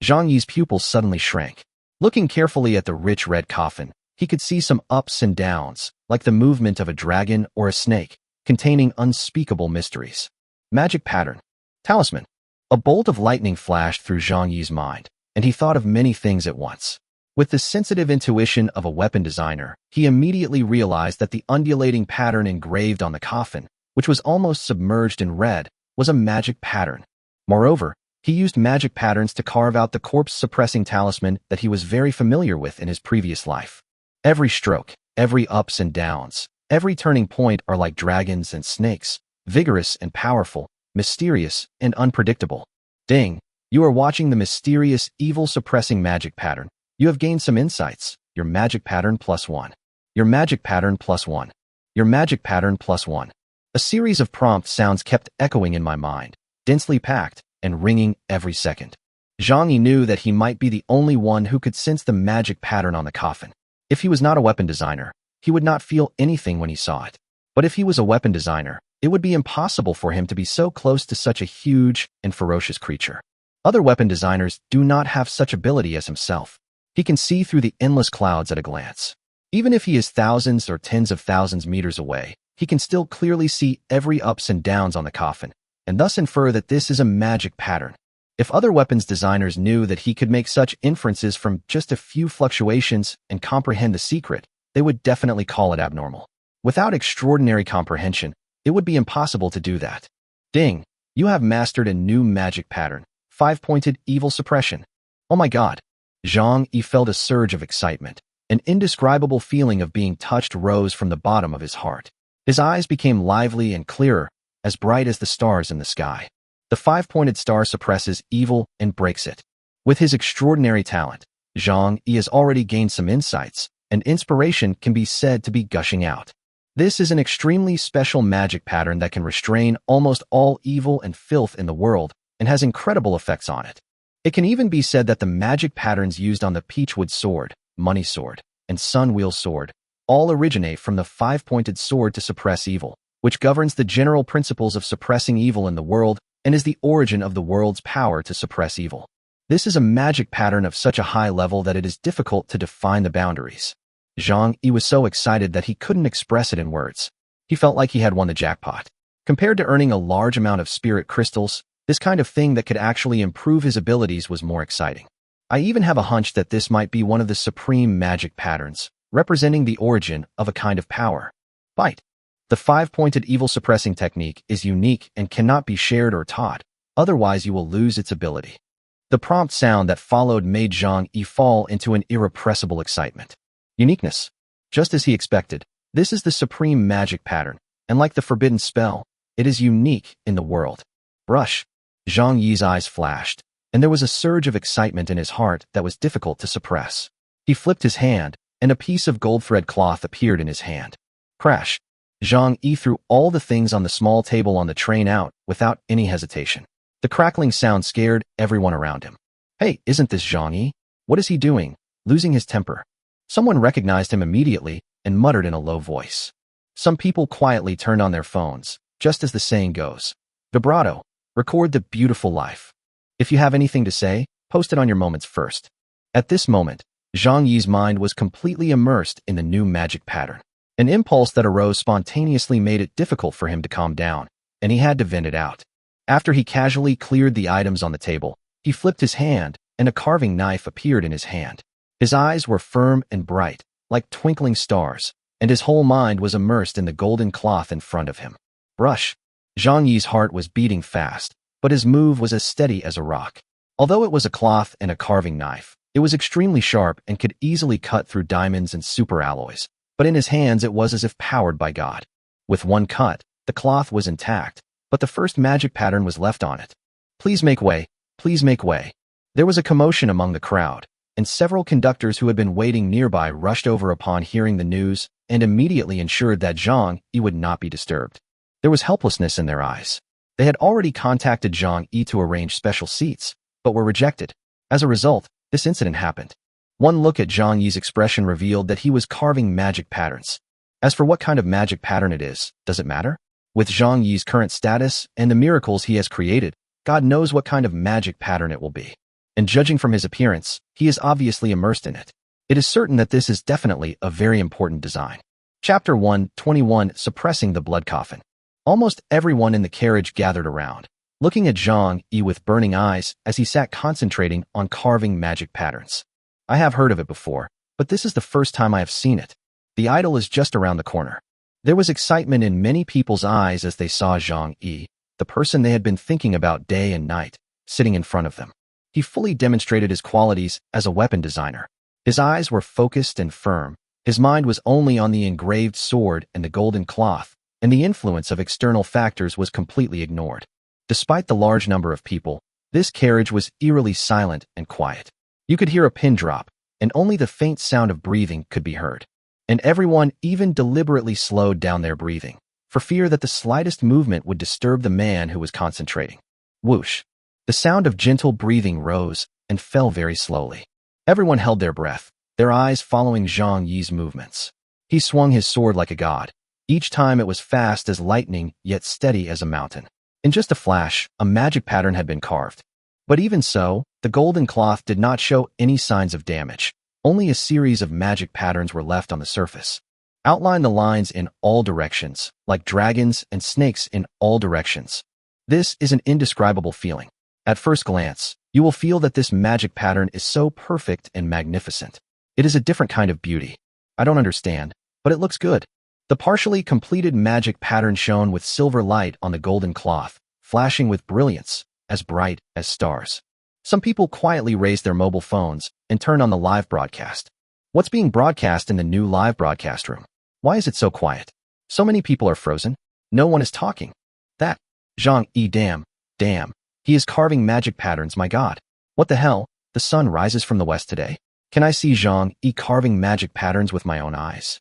Zhang Yi's pupils suddenly shrank. Looking carefully at the rich red coffin, he could see some ups and downs, like the movement of a dragon or a snake, containing unspeakable mysteries. Magic pattern. Talisman. A bolt of lightning flashed through Zhang Yi's mind, and he thought of many things at once. With the sensitive intuition of a weapon designer, he immediately realized that the undulating pattern engraved on the coffin, which was almost submerged in red, was a magic pattern. Moreover, he used magic patterns to carve out the corpse-suppressing talisman that he was very familiar with in his previous life. Every stroke, every ups and downs, every turning point are like dragons and snakes, vigorous and powerful, mysterious and unpredictable. Ding! You are watching the mysterious, evil-suppressing magic pattern. You have gained some insights. Your magic pattern +1. Your magic pattern +1. Your magic pattern +1. A series of prompt sounds kept echoing in my mind, densely packed and ringing every second. Zhang Yi knew that he might be the only one who could sense the magic pattern on the coffin. If he was not a weapon designer, he would not feel anything when he saw it. But if he was a weapon designer, it would be impossible for him to be so close to such a huge and ferocious creature. Other weapon designers do not have such ability as himself. He can see through the endless clouds at a glance. Even if he is thousands or tens of thousands meters away, he can still clearly see every ups and downs on the coffin, and thus infer that this is a magic pattern. If other weapons designers knew that he could make such inferences from just a few fluctuations and comprehend the secret, they would definitely call it abnormal. Without extraordinary comprehension, it would be impossible to do that. Ding! You have mastered a new magic pattern, 5-pointed evil suppression. Oh my god! Zhang Yi felt a surge of excitement. An indescribable feeling of being touched rose from the bottom of his heart. His eyes became lively and clearer, as bright as the stars in the sky. The 5-pointed star suppresses evil and breaks it. With his extraordinary talent, Zhang Yi has already gained some insights, and inspiration can be said to be gushing out. This is an extremely special magic pattern that can restrain almost all evil and filth in the world and has incredible effects on it. It can even be said that the magic patterns used on the Peachwood Sword, Money Sword, and Sunwheel Sword all originate from the 5-pointed sword to suppress evil, which governs the general principles of suppressing evil in the world and is the origin of the world's power to suppress evil. This is a magic pattern of such a high level that it is difficult to define the boundaries. Zhang Yi was so excited that he couldn't express it in words. He felt like he had won the jackpot. Compared to earning a large amount of spirit crystals, this kind of thing that could actually improve his abilities was more exciting. I even have a hunch that this might be one of the supreme magic patterns, representing the origin of a kind of power. Bite. The 5-pointed evil suppressing technique is unique and cannot be shared or taught, otherwise you will lose its ability. The prompt sound that followed made Zhang Yi fall into an irrepressible excitement. Uniqueness. Just as he expected, this is the supreme magic pattern, and like the forbidden spell, it is unique in the world. Brush. Zhang Yi's eyes flashed, and there was a surge of excitement in his heart that was difficult to suppress. He flipped his hand, and a piece of gold thread cloth appeared in his hand. Crash. Zhang Yi threw all the things on the small table on the train out without any hesitation. The crackling sound scared everyone around him. Hey, isn't this Zhang Yi? What is he doing? Losing his temper. Someone recognized him immediately and muttered in a low voice. Some people quietly turned on their phones, just as the saying goes. Vibrato. Record the beautiful life. If you have anything to say, post it on your moments first. At this moment, Zhang Yi's mind was completely immersed in the new magic pattern. An impulse that arose spontaneously made it difficult for him to calm down, and he had to vent it out. After he casually cleared the items on the table, he flipped his hand, and a carving knife appeared in his hand. His eyes were firm and bright, like twinkling stars, and his whole mind was immersed in the golden cloth in front of him. Brush. Zhang Yi's heart was beating fast, but his move was as steady as a rock. Although it was a cloth and a carving knife, it was extremely sharp and could easily cut through diamonds and superalloys, but in his hands it was as if powered by God. With one cut, the cloth was intact, but the first magic pattern was left on it. Please make way, please make way. There was a commotion among the crowd, and several conductors who had been waiting nearby rushed over upon hearing the news and immediately ensured that Zhang Yi would not be disturbed. There was helplessness in their eyes. They had already contacted Zhang Yi to arrange special seats, but were rejected. As a result, this incident happened. One look at Zhang Yi's expression revealed that he was carving magic patterns. As for what kind of magic pattern it is, does it matter? With Zhang Yi's current status and the miracles he has created, God knows what kind of magic pattern it will be. And judging from his appearance, he is obviously immersed in it. It is certain that this is definitely a very important design. Chapter 121, Suppressing the Blood Coffin. Almost everyone in the carriage gathered around, looking at Zhang Yi with burning eyes as he sat concentrating on carving magic patterns. I have heard of it before, but this is the first time I have seen it. The idol is just around the corner. There was excitement in many people's eyes as they saw Zhang Yi, the person they had been thinking about day and night, sitting in front of them. He fully demonstrated his qualities as a weapon designer. His eyes were focused and firm. His mind was only on the engraved sword and the golden cloth, and the influence of external factors was completely ignored. Despite the large number of people, this carriage was eerily silent and quiet. You could hear a pin drop, and only the faint sound of breathing could be heard. and everyone even deliberately slowed down their breathing, for fear that the slightest movement would disturb the man who was concentrating. Whoosh! The sound of gentle breathing rose and fell very slowly. Everyone held their breath, their eyes following Zhang Yi's movements. He swung his sword like a god. Each time it was fast as lightning, yet steady as a mountain. In just a flash, a magic pattern had been carved. But even so, the golden cloth did not show any signs of damage. Only a series of magic patterns were left on the surface. Outline the lines in all directions, like dragons and snakes in all directions. This is an indescribable feeling. At first glance, you will feel that this magic pattern is so perfect and magnificent. It is a different kind of beauty. I don't understand, but it looks good. The partially completed magic pattern shone with silver light on the golden cloth, flashing with brilliance, as bright as stars. Some people quietly raised their mobile phones and turned on the live broadcast. What's being broadcast in the new live broadcast room? Why is it so quiet? So many people are frozen. No one is talking. That Zhang Yi, damn. He is carving magic patterns, my god. What the hell? The sun rises from the west today. Can I see Zhang Yi carving magic patterns with my own eyes?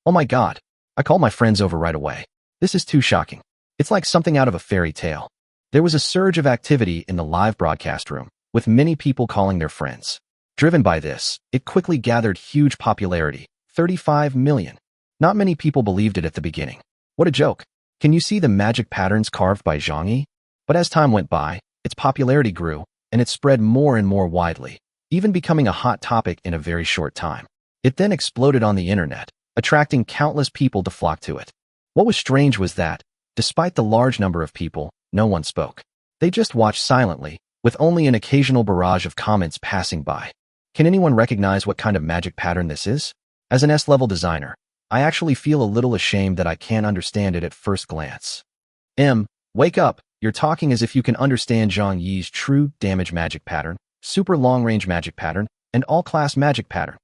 Oh my god. I called my friends over right away. This is too shocking. It's like something out of a fairy tale. There was a surge of activity in the live broadcast room, with many people calling their friends. Driven by this, it quickly gathered huge popularity, 35 million. Not many people believed it at the beginning. What a joke. Can you see the magic patterns carved by Zhang Yi? But as time went by, its popularity grew, and it spread more and more widely, even becoming a hot topic in a very short time. It then exploded on the internet, attracting countless people to flock to it. What was strange was that, despite the large number of people, no one spoke. They just watched silently, with only an occasional barrage of comments passing by. Can anyone recognize what kind of magic pattern this is? As an S-level designer, I actually feel a little ashamed that I can't understand it at first glance. Wake up, you're talking as if you can understand Zhang Yi's true damage magic pattern, super long-range magic pattern, and all-class magic pattern.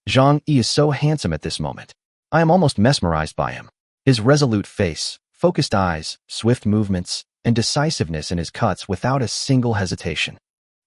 Zhang Yi is so handsome at this moment. I am almost mesmerized by him. His resolute face, focused eyes, swift movements, and decisiveness in his cuts without a single hesitation.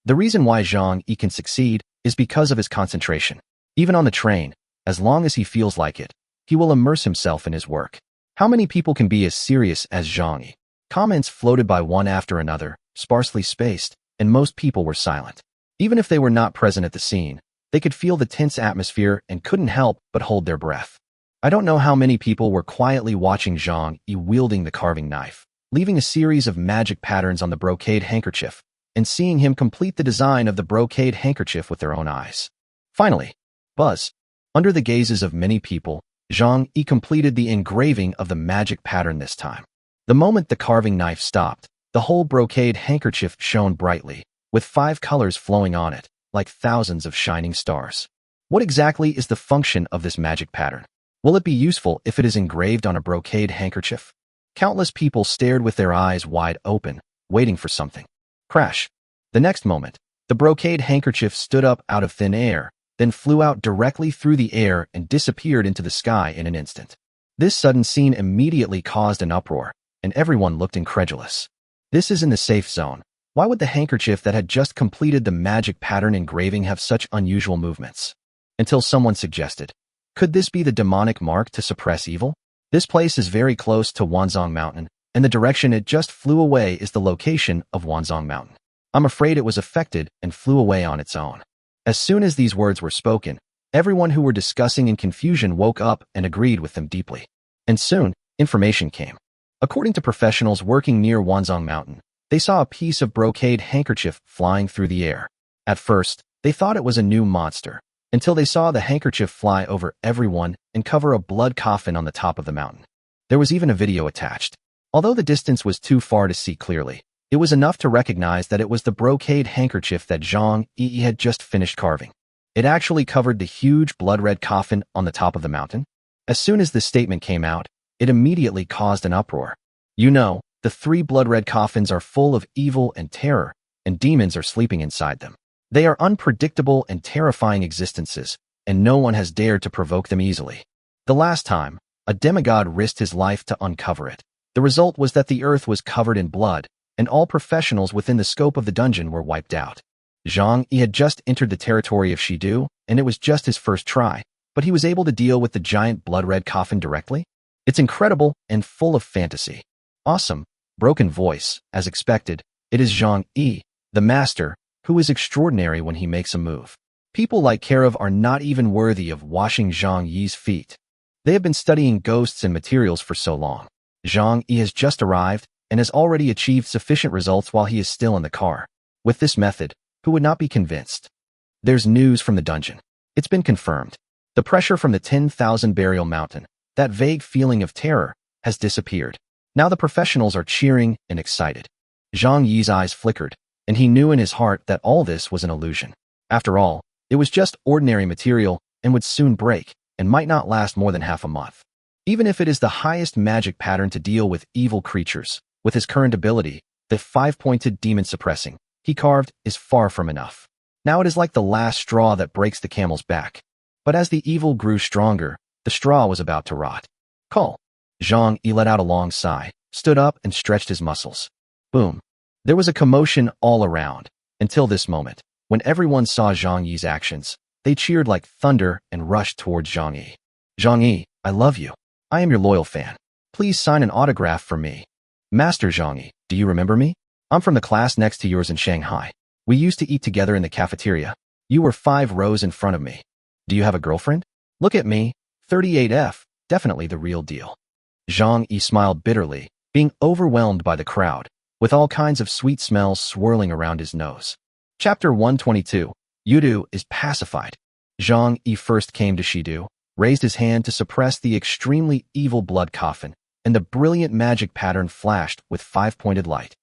The reason why Zhang Yi can succeed is because of his concentration. Even on the train, as long as he feels like it, he will immerse himself in his work. How many people can be as serious as Zhang Yi? Comments floated by one after another, sparsely spaced, and most people were silent. Even if they were not present at the scene, they could feel the tense atmosphere and couldn't help but hold their breath. I don't know how many people were quietly watching Zhang Yi wielding the carving knife, leaving a series of magic patterns on the brocade handkerchief, and seeing him complete the design of the brocade handkerchief with their own eyes. Finally, buzz. Under the gazes of many people, Zhang Yi completed the engraving of the magic pattern this time. The moment the carving knife stopped, the whole brocade handkerchief shone brightly, with 5 colors flowing on it, like thousands of shining stars. What exactly is the function of this magic pattern? Will it be useful if it is engraved on a brocade handkerchief? Countless people stared with their eyes wide open, waiting for something. Crash. The next moment, the brocade handkerchief stood up out of thin air, then flew out directly through the air and disappeared into the sky in an instant. This sudden scene immediately caused an uproar, and everyone looked incredulous. This is in the safe zone. Why would the handkerchief that had just completed the magic pattern engraving have such unusual movements? Until someone suggested, could this be the demonic mark to suppress evil? This place is very close to Wanzhong Mountain, and the direction it just flew away is the location of Wanzhong Mountain. I'm afraid it was affected and flew away on its own. As soon as these words were spoken, everyone who were discussing in confusion woke up and agreed with them deeply. And soon, information came. According to professionals working near Wanzhong Mountain, they saw a piece of brocade handkerchief flying through the air. At first, they thought it was a new monster, until they saw the handkerchief fly over everyone and cover a blood coffin on the top of the mountain. There was even a video attached. Although the distance was too far to see clearly, it was enough to recognize that it was the brocade handkerchief that Zhang Yi had just finished carving. It actually covered the huge blood-red coffin on the top of the mountain. As soon as this statement came out, it immediately caused an uproar. You know, the 3 blood-red coffins are full of evil and terror, and demons are sleeping inside them. They are unpredictable and terrifying existences, and no one has dared to provoke them easily. The last time, a demigod risked his life to uncover it. The result was that the earth was covered in blood, and all professionals within the scope of the dungeon were wiped out. Zhang Yi had just entered the territory of Shidu, and it was just his first try, but he was able to deal with the giant blood-red coffin directly? It's incredible and full of fantasy. Awesome. Broken voice, as expected. It is Zhang Yi, the master, who is extraordinary when he makes a move. People like Karev are not even worthy of washing Zhang Yi's feet. They have been studying ghosts and materials for so long. Zhang Yi has just arrived and has already achieved sufficient results while he is still in the car. With this method, who would not be convinced? There's news from the dungeon. It's been confirmed. The pressure from the 10,000 burial mountain, that vague feeling of terror, has disappeared. Now the professionals are cheering and excited. Zhang Yi's eyes flickered, and he knew in his heart that all this was an illusion. After all, it was just ordinary material and would soon break and might not last more than half a month. Even if it is the highest magic pattern to deal with evil creatures, with his current ability, the 5-pointed demon suppressing, he carved is far from enough. Now it is like the last straw that breaks the camel's back. But as the evil grew stronger, the straw was about to rot. Call. Zhang Yi let out a long sigh, stood up and stretched his muscles. Boom. There was a commotion all around, until this moment. When everyone saw Zhang Yi's actions, they cheered like thunder and rushed towards Zhang Yi. Zhang Yi, I love you. I am your loyal fan. Please sign an autograph for me. Master Zhang Yi, do you remember me? I'm from the class next to yours in Shanghai. We used to eat together in the cafeteria. You were 5 rows in front of me. Do you have a girlfriend? Look at me, 38F, definitely the real deal. Zhang Yi smiled bitterly, being overwhelmed by the crowd, with all kinds of sweet smells swirling around his nose. Chapter 122. Yudu is pacified. Zhang Yi first came to Shidu, raised his hand to suppress the extremely evil blood coffin, and the brilliant magic pattern flashed with 5-pointed light.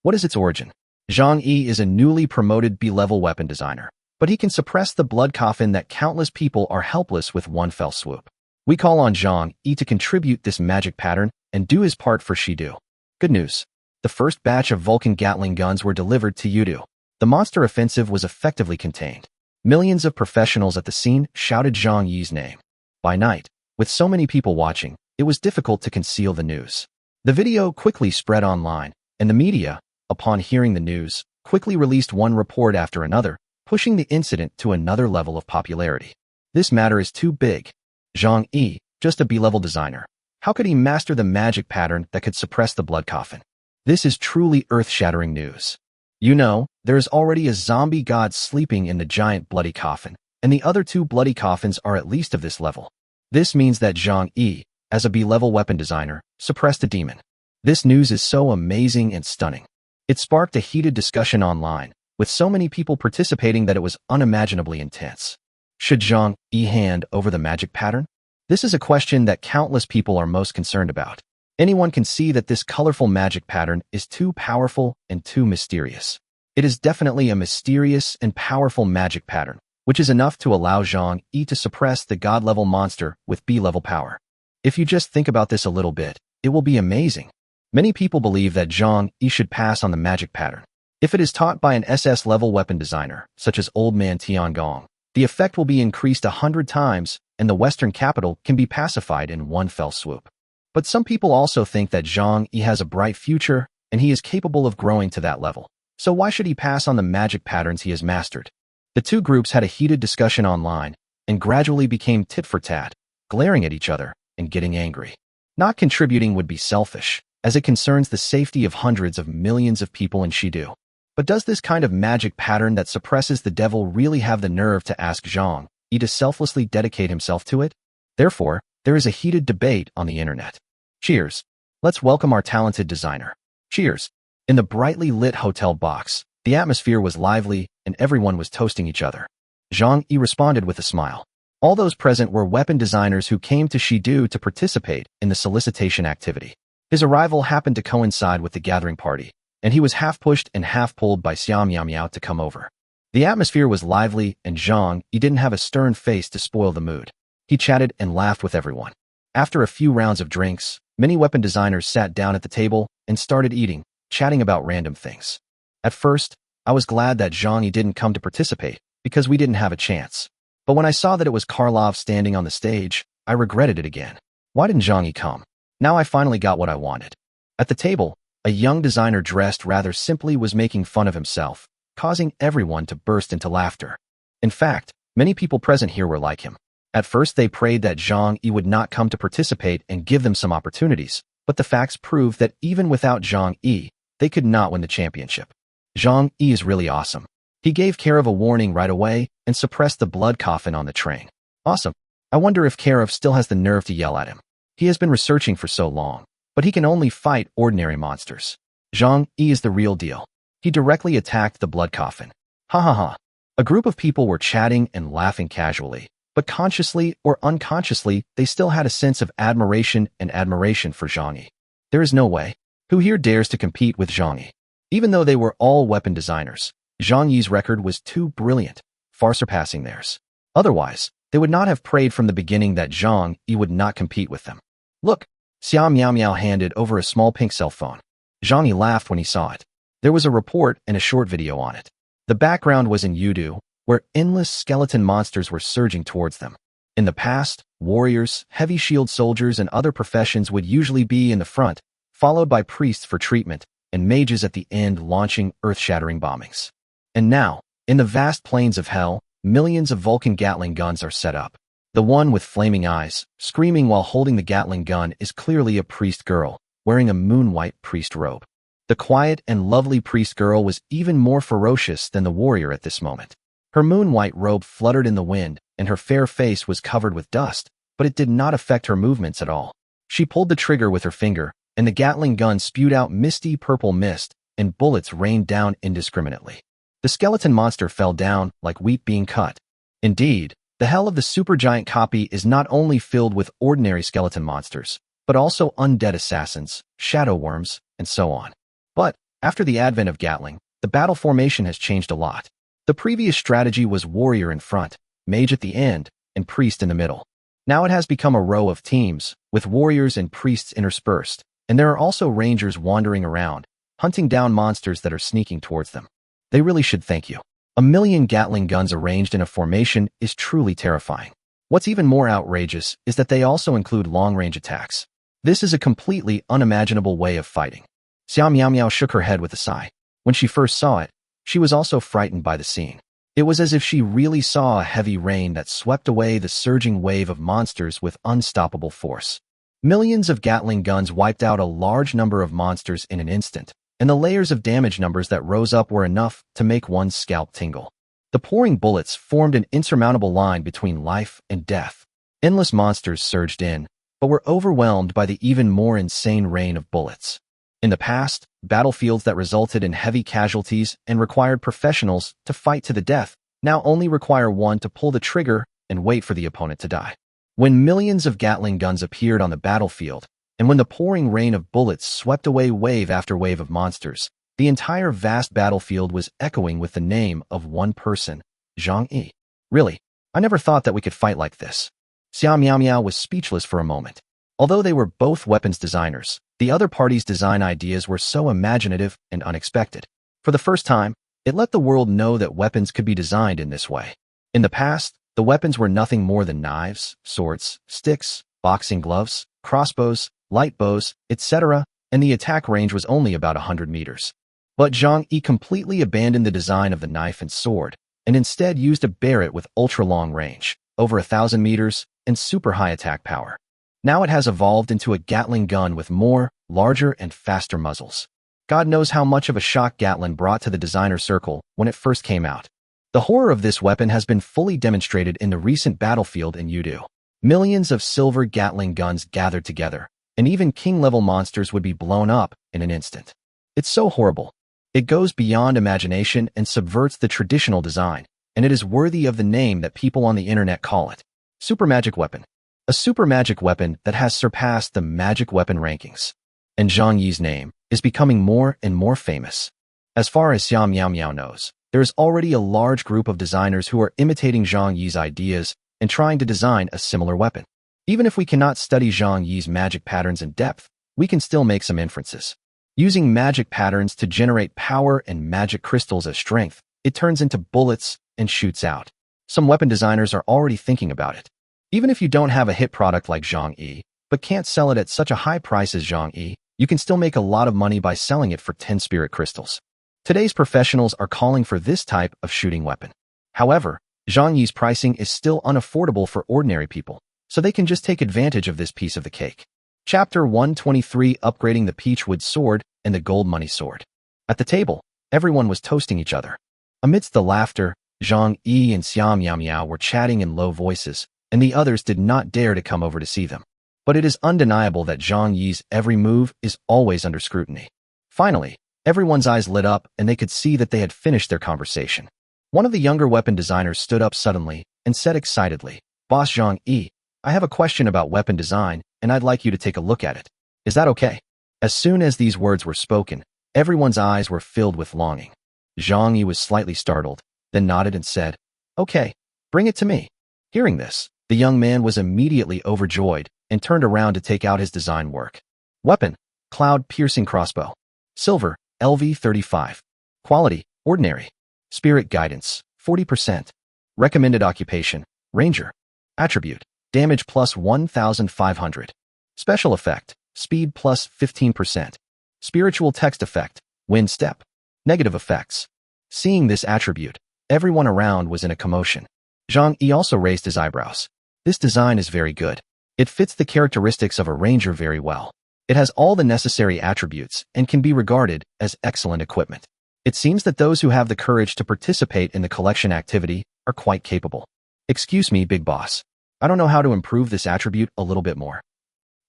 What is its origin? Zhang Yi is a newly promoted B-level weapon designer, but he can suppress the blood coffin that countless people are helpless with one fell swoop. We call on Zhang Yi to contribute this magic pattern and do his part for Shidu. Good news. The first batch of Vulcan Gatling guns were delivered to Yudu. The monster offensive was effectively contained. Millions of professionals at the scene shouted Zhang Yi's name. By night, with so many people watching, it was difficult to conceal the news. The video quickly spread online, and the media, upon hearing the news, quickly released one report after another, pushing the incident to another level of popularity. This matter is too big. Zhang Yi, just a B-level designer. How could he master the magic pattern that could suppress the blood coffin? This is truly earth-shattering news. You know, there is already a zombie god sleeping in the giant bloody coffin, and the other 2 bloody coffins are at least of this level. This means that Zhang Yi, as a B-level weapon designer, suppressed a demon. This news is so amazing and stunning. It sparked a heated discussion online, with so many people participating that it was unimaginably intense. Should Zhang Yi hand over the magic pattern? This is a question that countless people are most concerned about. Anyone can see that this colorful magic pattern is too powerful and too mysterious. It is definitely a mysterious and powerful magic pattern, which is enough to allow Zhang Yi to suppress the god-level monster with B-level power. If you just think about this a little bit, it will be amazing. Many people believe that Zhang Yi should pass on the magic pattern. If it is taught by an SS-level weapon designer, such as Old Man Tiangong, the effect will be increased 100 times, and the Western capital can be pacified in one fell swoop. But some people also think that Zhang Yi has a bright future, and he is capable of growing to that level. So why should he pass on the magic patterns he has mastered? The 2 groups had a heated discussion online, and gradually became tit for tat, glaring at each other and getting angry. Not contributing would be selfish, as it concerns the safety of hundreds of millions of people in Shidu. But does this kind of magic pattern that suppresses the devil really have the nerve to ask Zhang Yi to selflessly dedicate himself to it? Therefore, there is a heated debate on the internet. Cheers. Let's welcome our talented designer. Cheers. In the brightly lit hotel box, the atmosphere was lively and everyone was toasting each other. Zhang Yi responded with a smile. All those present were weapon designers who came to Shidu to participate in the solicitation activity. His arrival happened to coincide with the gathering party, and he was half pushed and half pulled by Xiao Miao Miao to come over. The atmosphere was lively, and Zhang Yi didn't have a stern face to spoil the mood. He chatted and laughed with everyone. After a few rounds of drinks, many weapon designers sat down at the table and started eating, chatting about random things. At first, I was glad that Zhang Yi didn't come to participate, because we didn't have a chance. But when I saw that it was Karlov standing on the stage, I regretted it again. Why didn't Zhang Yi come? Now I finally got what I wanted. At the table, a young designer dressed rather simply was making fun of himself, causing everyone to burst into laughter. In fact, many people present here were like him. At first, they prayed that Zhang Yi would not come to participate and give them some opportunities, but the facts proved that even without Zhang Yi, they could not win the championship. Zhang Yi is really awesome. He gave Karev a warning right away and suppressed the blood coffin on the train. Awesome. I wonder if Karev still has the nerve to yell at him. He has been researching for so long, but he can only fight ordinary monsters. Zhang Yi is the real deal. He directly attacked the blood coffin. Ha ha ha. A group of people were chatting and laughing casually, but consciously or unconsciously, they still had a sense of admiration for Zhang Yi. There is no way. Who here dares to compete with Zhang Yi? Even though they were all weapon designers, Zhang Yi's record was too brilliant, far surpassing theirs. Otherwise, they would not have prayed from the beginning that Zhang Yi would not compete with them. Look, Xia Miao Miao handed over a small pink cell phone. Zhang Yi laughed when he saw it. There was a report and a short video on it. The background was in Yudu, where endless skeleton monsters were surging towards them. In the past, warriors, heavy shield soldiers, and other professions would usually be in the front, followed by priests for treatment, and mages at the end launching earth-shattering bombings. And now, in the vast plains of hell, millions of Vulcan Gatling guns are set up. The one with flaming eyes, screaming while holding the Gatling gun, is clearly a priest girl, wearing a moon-white priest robe. The quiet and lovely priest girl was even more ferocious than the warrior at this moment. Her moon-white robe fluttered in the wind, and her fair face was covered with dust, but it did not affect her movements at all. She pulled the trigger with her finger, and the Gatling gun spewed out misty purple mist, and bullets rained down indiscriminately. The skeleton monster fell down like wheat being cut. Indeed, the hell of the supergiant copy is not only filled with ordinary skeleton monsters, but also undead assassins, shadow worms, and so on. But, after the advent of Gatling, the battle formation has changed a lot. The previous strategy was warrior in front, mage at the end, and priest in the middle. Now it has become a row of teams, with warriors and priests interspersed, and there are also rangers wandering around, hunting down monsters that are sneaking towards them. They really should thank you. 1,000,000 Gatling guns arranged in a formation is truly terrifying. What's even more outrageous is that they also include long-range attacks. This is a completely unimaginable way of fighting. Xia Miao Miao shook her head with a sigh. When she first saw it, she was also frightened by the scene. It was as if she really saw a heavy rain that swept away the surging wave of monsters with unstoppable force. Millions of Gatling guns wiped out a large number of monsters in an instant, and the layers of damage numbers that rose up were enough to make one's scalp tingle. The pouring bullets formed an insurmountable line between life and death. Endless monsters surged in, but were overwhelmed by the even more insane rain of bullets. In the past, battlefields that resulted in heavy casualties and required professionals to fight to the death now only require one to pull the trigger and wait for the opponent to die. When millions of Gatling guns appeared on the battlefield, and when the pouring rain of bullets swept away wave after wave of monsters, the entire vast battlefield was echoing with the name of one person, Zhang Yi. Really, I never thought that we could fight like this. Xia Miao Miao was speechless for a moment. Although they were both weapons designers, the other party's design ideas were so imaginative and unexpected. For the first time, it let the world know that weapons could be designed in this way. In the past, the weapons were nothing more than knives, swords, sticks, boxing gloves, crossbows, light bows, etc., and the attack range was only about 100 meters. But Zhang Yi completely abandoned the design of the knife and sword, and instead used a Barrett with ultra-long range, over 1,000 meters, and super high attack power. Now it has evolved into a Gatling gun with more, larger, and faster muzzles. God knows how much of a shock Gatling brought to the designer circle when it first came out. The horror of this weapon has been fully demonstrated in the recent battlefield in Yudu. Millions of silver Gatling guns gathered together, and even king-level monsters would be blown up in an instant. It's so horrible. It goes beyond imagination and subverts the traditional design, and it is worthy of the name that people on the internet call it. Super magic weapon. A super magic weapon that has surpassed the magic weapon rankings. And Zhang Yi's name is becoming more and more famous. As far as Xia Miao Miao knows, there is already a large group of designers who are imitating Zhang Yi's ideas and trying to design a similar weapon. Even if we cannot study Zhang Yi's magic patterns in depth, we can still make some inferences. Using magic patterns to generate power and magic crystals as strength, it turns into bullets and shoots out. Some weapon designers are already thinking about it. Even if you don't have a hit product like Zhang Yi, but can't sell it at such a high price as Zhang Yi, you can still make a lot of money by selling it for 10 spirit crystals. Today's professionals are calling for this type of shooting weapon. However, Zhang Yi's pricing is still unaffordable for ordinary people, so they can just take advantage of this piece of the cake. Chapter 123, Upgrading the Peachwood Sword and the Gold Money Sword. At the table, everyone was toasting each other. Amidst the laughter, Zhang Yi and Xiao Miao were chatting in low voices, and the others did not dare to come over to see them. But it is undeniable that Zhang Yi's every move is always under scrutiny. Finally, everyone's eyes lit up and they could see that they had finished their conversation. One of the younger weapon designers stood up suddenly and said excitedly, "Boss Zhang Yi, I have a question about weapon design, and I'd like you to take a look at it. Is that okay?" As soon as these words were spoken, everyone's eyes were filled with longing. Zhang Yi was slightly startled, then nodded and said, "Okay, bring it to me." Hearing this, the young man was immediately overjoyed and turned around to take out his design work. Weapon: Cloud-Piercing Crossbow. Silver, LV35. Quality: Ordinary. Spirit Guidance, 40%. Recommended Occupation: Ranger. Attribute: Damage plus 1,500. Special Effect: Speed plus 15%. Spiritual Text Effect: Wind Step. Negative Effects. Seeing this attribute, everyone around was in a commotion. Zhang Yi also raised his eyebrows. This design is very good. It fits the characteristics of a ranger very well. It has all the necessary attributes and can be regarded as excellent equipment. It seems that those who have the courage to participate in the collection activity are quite capable. Excuse me, big boss. I don't know how to improve this attribute a little bit more.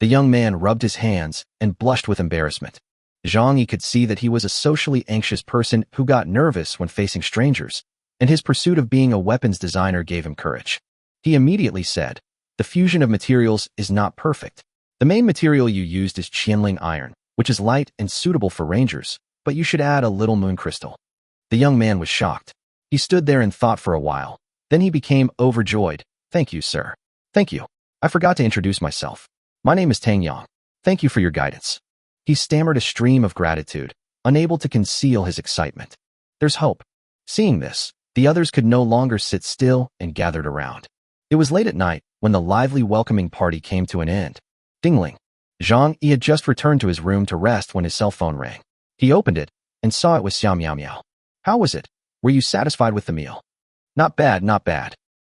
The young man rubbed his hands and blushed with embarrassment. Zhang Yi could see that he was a socially anxious person who got nervous when facing strangers, and his pursuit of being a weapons designer gave him courage. He immediately said, "The fusion of materials is not perfect. The main material you used is Qianling iron, which is light and suitable for rangers, but you should add a little moon crystal." The young man was shocked. He stood there and thought for a while. Then he became overjoyed. "Thank you, sir. Thank you. I forgot to introduce myself. My name is Tang Yang. Thank you for your guidance." He stammered a stream of gratitude, unable to conceal his excitement. There's hope. Seeing this, the others could no longer sit still and gathered around. It was late at night when the lively welcoming party came to an end. Dingling. Zhang Yi had just returned to his room to rest when his cell phone rang. He opened it and saw it was Xiao Miao. "How was it? Were you satisfied with the meal?" Not bad,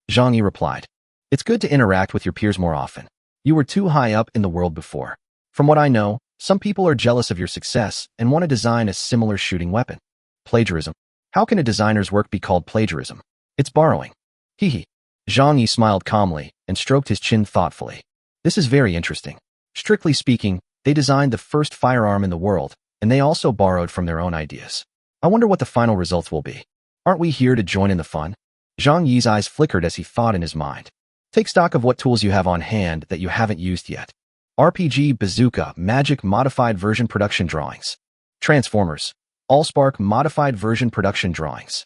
Zhang Yi replied. "It's good to interact with your peers more often. You were too high up in the world before. From what I know, some people are jealous of your success and want to design a similar shooting weapon." Plagiarism. How can a designer's work be called plagiarism? It's borrowing. Hee. Zhang Yi smiled calmly and stroked his chin thoughtfully. This is very interesting. Strictly speaking, they designed the first firearm in the world, and they also borrowed from their own ideas. I wonder what the final results will be. Aren't we here to join in the fun? Zhang Yi's eyes flickered as he thought in his mind. Take stock of what tools you have on hand that you haven't used yet. RPG Bazooka Magic Modified Version Production Drawings. Transformers Allspark Modified Version Production Drawings.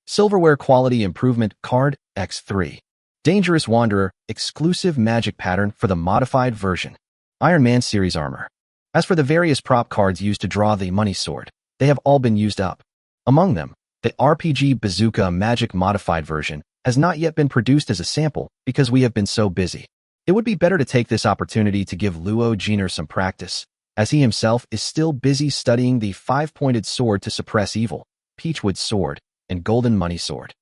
Silverware Quality Improvement Card X3. Dangerous Wanderer Exclusive Magic Pattern for the Modified Version. Iron Man Series Armor. As for the various prop cards used to draw the money sword, they have all been used up. Among them, the RPG Bazooka Magic Modified Version has not yet been produced as a sample because we have been so busy. It would be better to take this opportunity to give Luo Jiner some practice, as he himself is still busy studying the five-pointed sword to suppress evil, Peachwood Sword, and Golden Money Sword.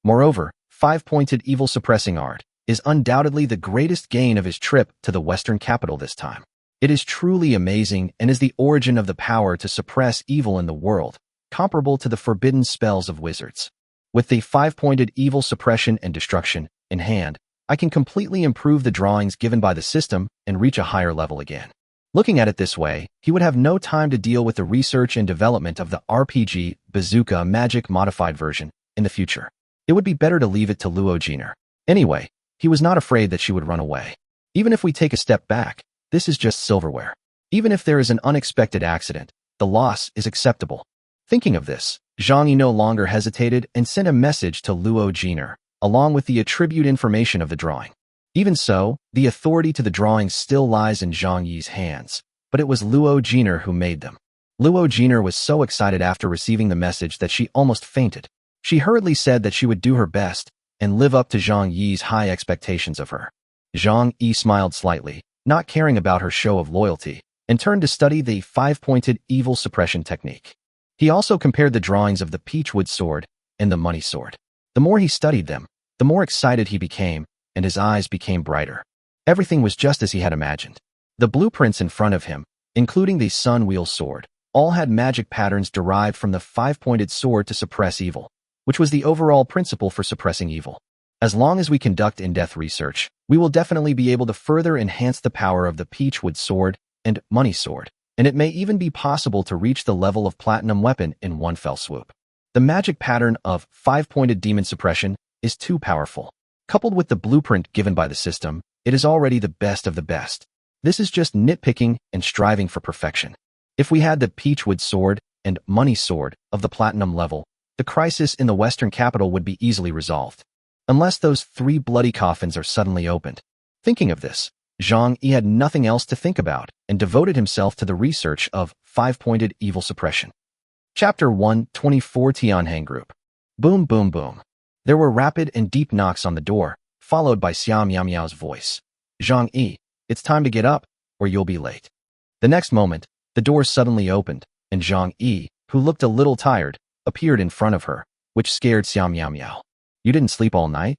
Moreover, five-pointed evil suppressing art is undoubtedly the greatest gain of his trip to the Western capital this time. It is truly amazing and is the origin of the power to suppress evil in the world, comparable to the forbidden spells of wizards. With the five-pointed evil suppression and destruction in hand, I can completely improve the drawings given by the system and reach a higher level again. Looking at it this way, he would have no time to deal with the research and development of the RPG Bazooka Magic Modified Version in the future. It would be better to leave it to Luo Jiner. Anyway, he was not afraid that she would run away. Even if we take a step back, this is just silverware. Even if there is an unexpected accident, the loss is acceptable. Thinking of this, Zhang Yi no longer hesitated and sent a message to Luo Jiner, along with the attribute information of the drawing. Even so, the authority to the drawings still lies in Zhang Yi's hands, but it was Luo Jiner who made them. Luo Jiner was so excited after receiving the message that she almost fainted. She hurriedly said that she would do her best and live up to Zhang Yi's high expectations of her. Zhang Yi smiled slightly, not caring about her show of loyalty, and turned to study the five-pointed evil suppression technique. He also compared the drawings of the Peachwood Sword and the Money Sword. The more he studied them, The more excited he became, and his eyes became brighter. Everything was just as he had imagined. The blueprints in front of him, including the sun wheel sword, all had magic patterns derived from the five-pointed sword to suppress evil, which was the overall principle for suppressing evil. As long as we conduct in-depth research, we will definitely be able to further enhance the power of the peachwood sword and money sword, and it may even be possible to reach the level of platinum weapon in one fell swoop. The magic pattern of five-pointed demon suppression is too powerful. Coupled with the blueprint given by the system, it is already the best of the best. This is just nitpicking and striving for perfection. If we had the peachwood sword and money sword of the platinum level, the crisis in the western capital would be easily resolved. Unless those 3 bloody coffins are suddenly opened. Thinking of this, Zhang Yi had nothing else to think about and devoted himself to the research of five-pointed evil suppression. Chapter 124 Tianhang Group. Boom, boom, boom. There were rapid and deep knocks on the door, followed by Xiao Miao Miao's voice. Zhang Yi, it's time to get up, or you'll be late. The next moment, the door suddenly opened, and Zhang Yi, who looked a little tired, appeared in front of her, which scared Xiao Miao Miao. You didn't sleep all night?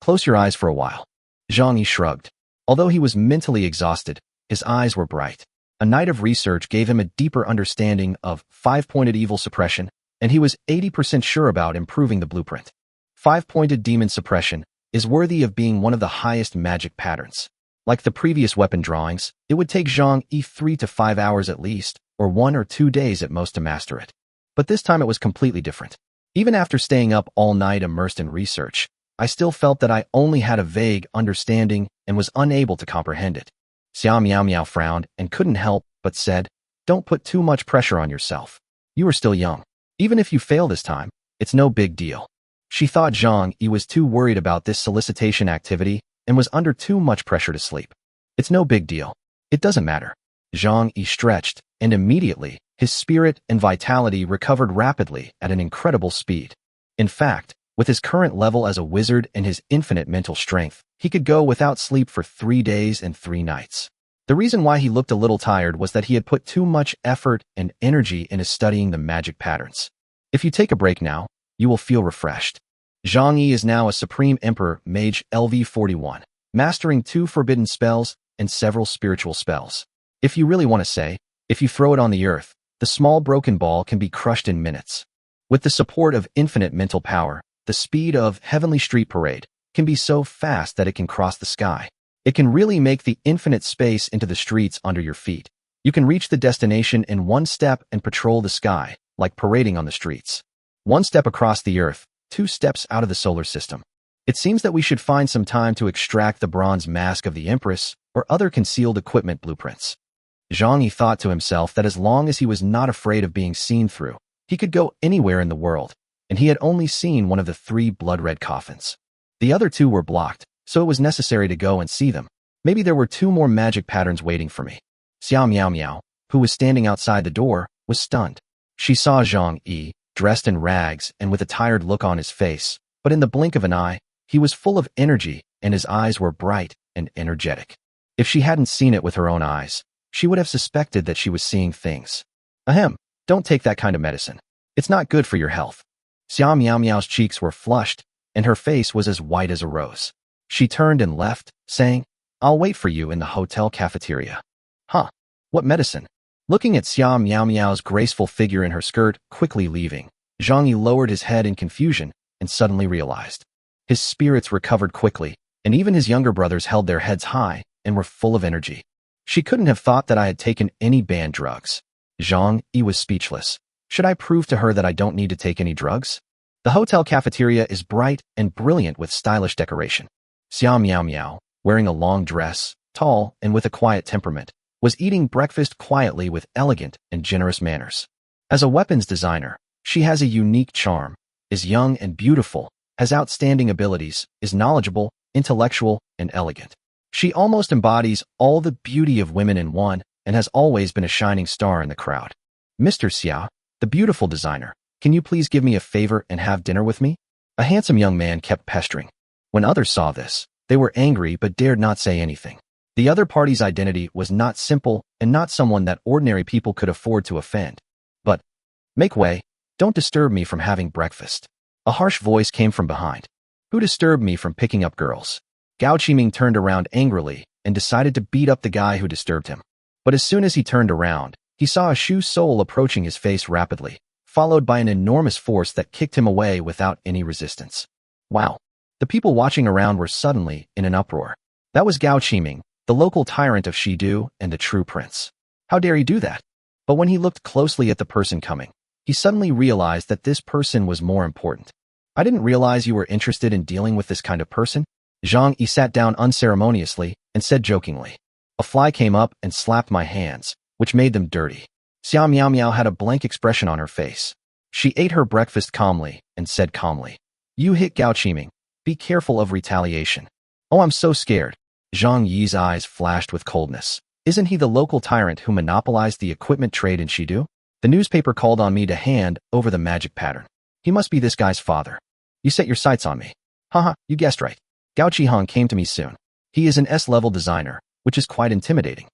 Close your eyes for a while. Zhang Yi shrugged. Although he was mentally exhausted, his eyes were bright. A night of research gave him a deeper understanding of five-pointed evil suppression, and he was 80% sure about improving the blueprint. Five-pointed demon suppression is worthy of being one of the highest magic patterns. Like the previous weapon drawings, it would take Zhang Yi 3 to 5 hours at least, or 1 or 2 days at most to master it. But this time it was completely different. Even after staying up all night immersed in research, I still felt that I only had a vague understanding and was unable to comprehend it. Xiao Miao Miao frowned and couldn't help but said, "Don't put too much pressure on yourself. You are still young. Even if you fail this time, it's no big deal." She thought Zhang Yi was too worried about this solicitation activity and was under too much pressure to sleep. It's no big deal. It doesn't matter. Zhang Yi stretched, and immediately, his spirit and vitality recovered rapidly at an incredible speed. In fact, with his current level as a wizard and his infinite mental strength, he could go without sleep for 3 days and 3 nights. The reason why he looked a little tired was that he had put too much effort and energy into studying the magic patterns. If you take a break now, you will feel refreshed. Zhang Yi is now a Supreme Emperor Mage LV41, mastering 2 forbidden spells and several spiritual spells. If you really want to say, if you throw it on the earth, the small broken ball can be crushed in minutes. With the support of infinite mental power, the speed of Heavenly Street Parade can be so fast that it can cross the sky. It can really make the infinite space into the streets under your feet. You can reach the destination in 1 step and patrol the sky, like parading on the streets. 1 step across the earth, 2 steps out of the solar system. It seems that we should find some time to extract the bronze mask of the Empress or other concealed equipment blueprints. Zhang Yi thought to himself that as long as he was not afraid of being seen through, he could go anywhere in the world, and he had only seen one of the 3 blood-red coffins. The other 2 were blocked, so it was necessary to go and see them. Maybe there were 2 more magic patterns waiting for me. Xiao Miao Miao, who was standing outside the door, was stunned. She saw Zhang Yi, dressed in rags and with a tired look on his face, but in the blink of an eye, he was full of energy and his eyes were bright and energetic. If she hadn't seen it with her own eyes, she would have suspected that she was seeing things. Ahem, don't take that kind of medicine. It's not good for your health. Xiao Miao Miao's cheeks were flushed, and her face was as white as a rose. She turned and left, saying, "I'll wait for you in the hotel cafeteria." Huh, what medicine? Looking at Xiao Miao Miao's graceful figure in her skirt, quickly leaving, Zhang Yi lowered his head in confusion and suddenly realized. His spirits recovered quickly, and even his younger brothers held their heads high and were full of energy. She couldn't have thought that I had taken any banned drugs. Zhang Yi was speechless. Should I prove to her that I don't need to take any drugs? The hotel cafeteria is bright and brilliant with stylish decoration. Xiao Miao Miao, wearing a long dress, tall and with a quiet temperament, was eating breakfast quietly with elegant and generous manners. As a weapons designer, she has a unique charm, is young and beautiful, has outstanding abilities, is knowledgeable, intellectual, and elegant. She almost embodies all the beauty of women in one and has always been a shining star in the crowd. "Mr. Xia, the beautiful designer, can you please give me a favor and have dinner with me?" A handsome young man kept pestering. When others saw this, they were angry but dared not say anything. The other party's identity was not simple and not someone that ordinary people could afford to offend. But, "Make way, don't disturb me from having breakfast." A harsh voice came from behind. Who disturbed me from picking up girls? Gao Qiming turned around angrily and decided to beat up the guy who disturbed him. But as soon as he turned around, he saw a shoe sole approaching his face rapidly, followed by an enormous force that kicked him away without any resistance. Wow! The people watching around were suddenly in an uproar. That was Gao Qiming, the local tyrant of Shidu and the true prince. How dare he do that? But when he looked closely at the person coming, he suddenly realized that this person was more important. I didn't realize you were interested in dealing with this kind of person. Zhang Yi sat down unceremoniously and said jokingly. A fly came up and slapped my hands, which made them dirty. Xia Miao Miao had a blank expression on her face. She ate her breakfast calmly and said calmly, "You hit Gao Qiming. Be careful of retaliation." "Oh, I'm so scared." Zhang Yi's eyes flashed with coldness. "Isn't he the local tyrant who monopolized the equipment trade in Shidu? The newspaper called on me to hand over the magic pattern. He must be this guy's father. You set your sights on me." "Haha, you guessed right. Gao Qihong came to me soon. He is an S-level designer, which is quite intimidating."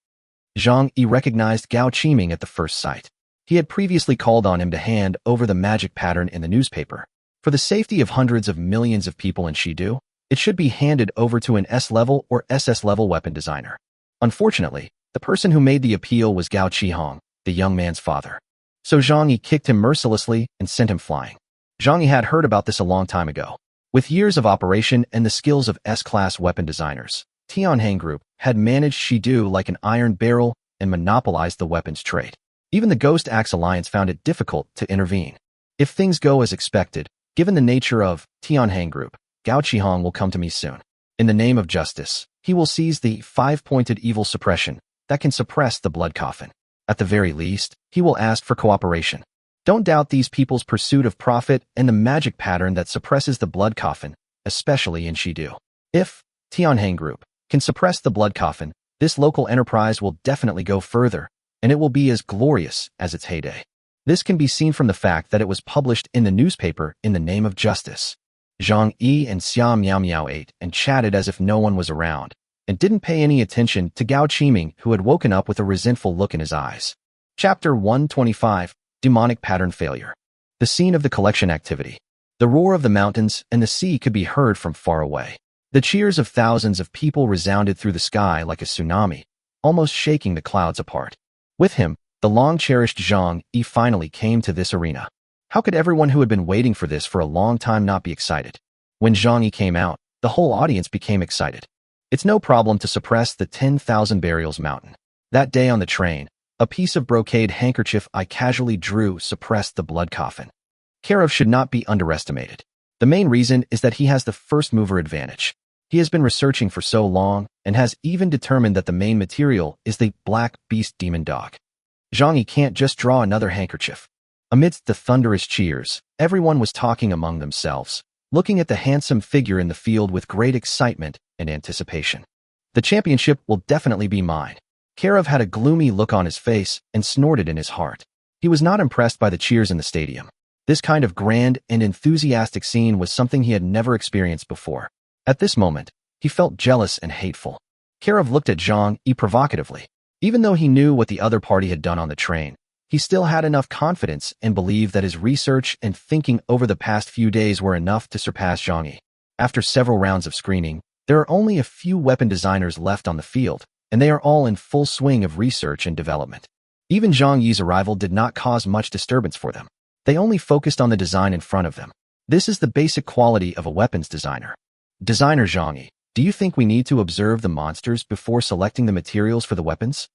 Zhang Yi recognized Gao Qiming at the first sight. He had previously called on him to hand over the magic pattern in the newspaper. For the safety of hundreds of millions of people in Shidu, it should be handed over to an S-level or SS-level weapon designer. Unfortunately, the person who made the appeal was Gao Qihong, the young man's father. So Zhang Yi kicked him mercilessly and sent him flying. Zhang Yi had heard about this a long time ago. With years of operation and the skills of S-class weapon designers, Tianheng Group had managed Shidu like an iron barrel and monopolized the weapons trade. Even the Ghost Axe Alliance found it difficult to intervene. If things go as expected, given the nature of Tianheng Group, Gao Qihong will come to me soon. In the name of justice, he will seize the five-pointed evil suppression that can suppress the blood coffin. At the very least, he will ask for cooperation. Don't doubt these people's pursuit of profit and the magic pattern that suppresses the blood coffin, especially in Shidu. If Tianheng Group can suppress the blood coffin, this local enterprise will definitely go further, and it will be as glorious as its heyday. This can be seen from the fact that it was published in the newspaper in the name of justice. Zhang Yi and Xia Miao Miao ate and chatted as if no one was around, and didn't pay any attention to Gao Qiming, who had woken up with a resentful look in his eyes. Chapter 125, Demonic Pattern Failure. The scene of the collection activity. The roar of the mountains and the sea could be heard from far away. The cheers of thousands of people resounded through the sky like a tsunami, almost shaking the clouds apart. With him, the long-cherished Zhang Yi finally came to this arena. How could everyone who had been waiting for this for a long time not be excited? When Zhang Yi came out, the whole audience became excited. It's no problem to suppress the 10,000 burials mountain. That day on the train, a piece of brocade handkerchief I casually drew suppressed the blood coffin. Karov should not be underestimated. The main reason is that he has the first mover advantage. He has been researching for so long and has even determined that the main material is the black beast demon dog. Zhang Yi can't just draw another handkerchief. Amidst the thunderous cheers, everyone was talking among themselves, looking at the handsome figure in the field with great excitement and anticipation. The championship will definitely be mine. Karov had a gloomy look on his face and snorted in his heart. He was not impressed by the cheers in the stadium. This kind of grand and enthusiastic scene was something he had never experienced before. At this moment, he felt jealous and hateful. Karov looked at Zhang Yi provocatively. Even though he knew what the other party had done on the train, he still had enough confidence and believed that his research and thinking over the past few days were enough to surpass Zhang Yi. After several rounds of screening, there are only a few weapon designers left on the field, and they are all in full swing of research and development. Even Zhang Yi's arrival did not cause much disturbance for them. They only focused on the design in front of them. This is the basic quality of a weapons designer. Designer Zhang Yi, do you think we need to observe the monsters before selecting the materials for the weapons?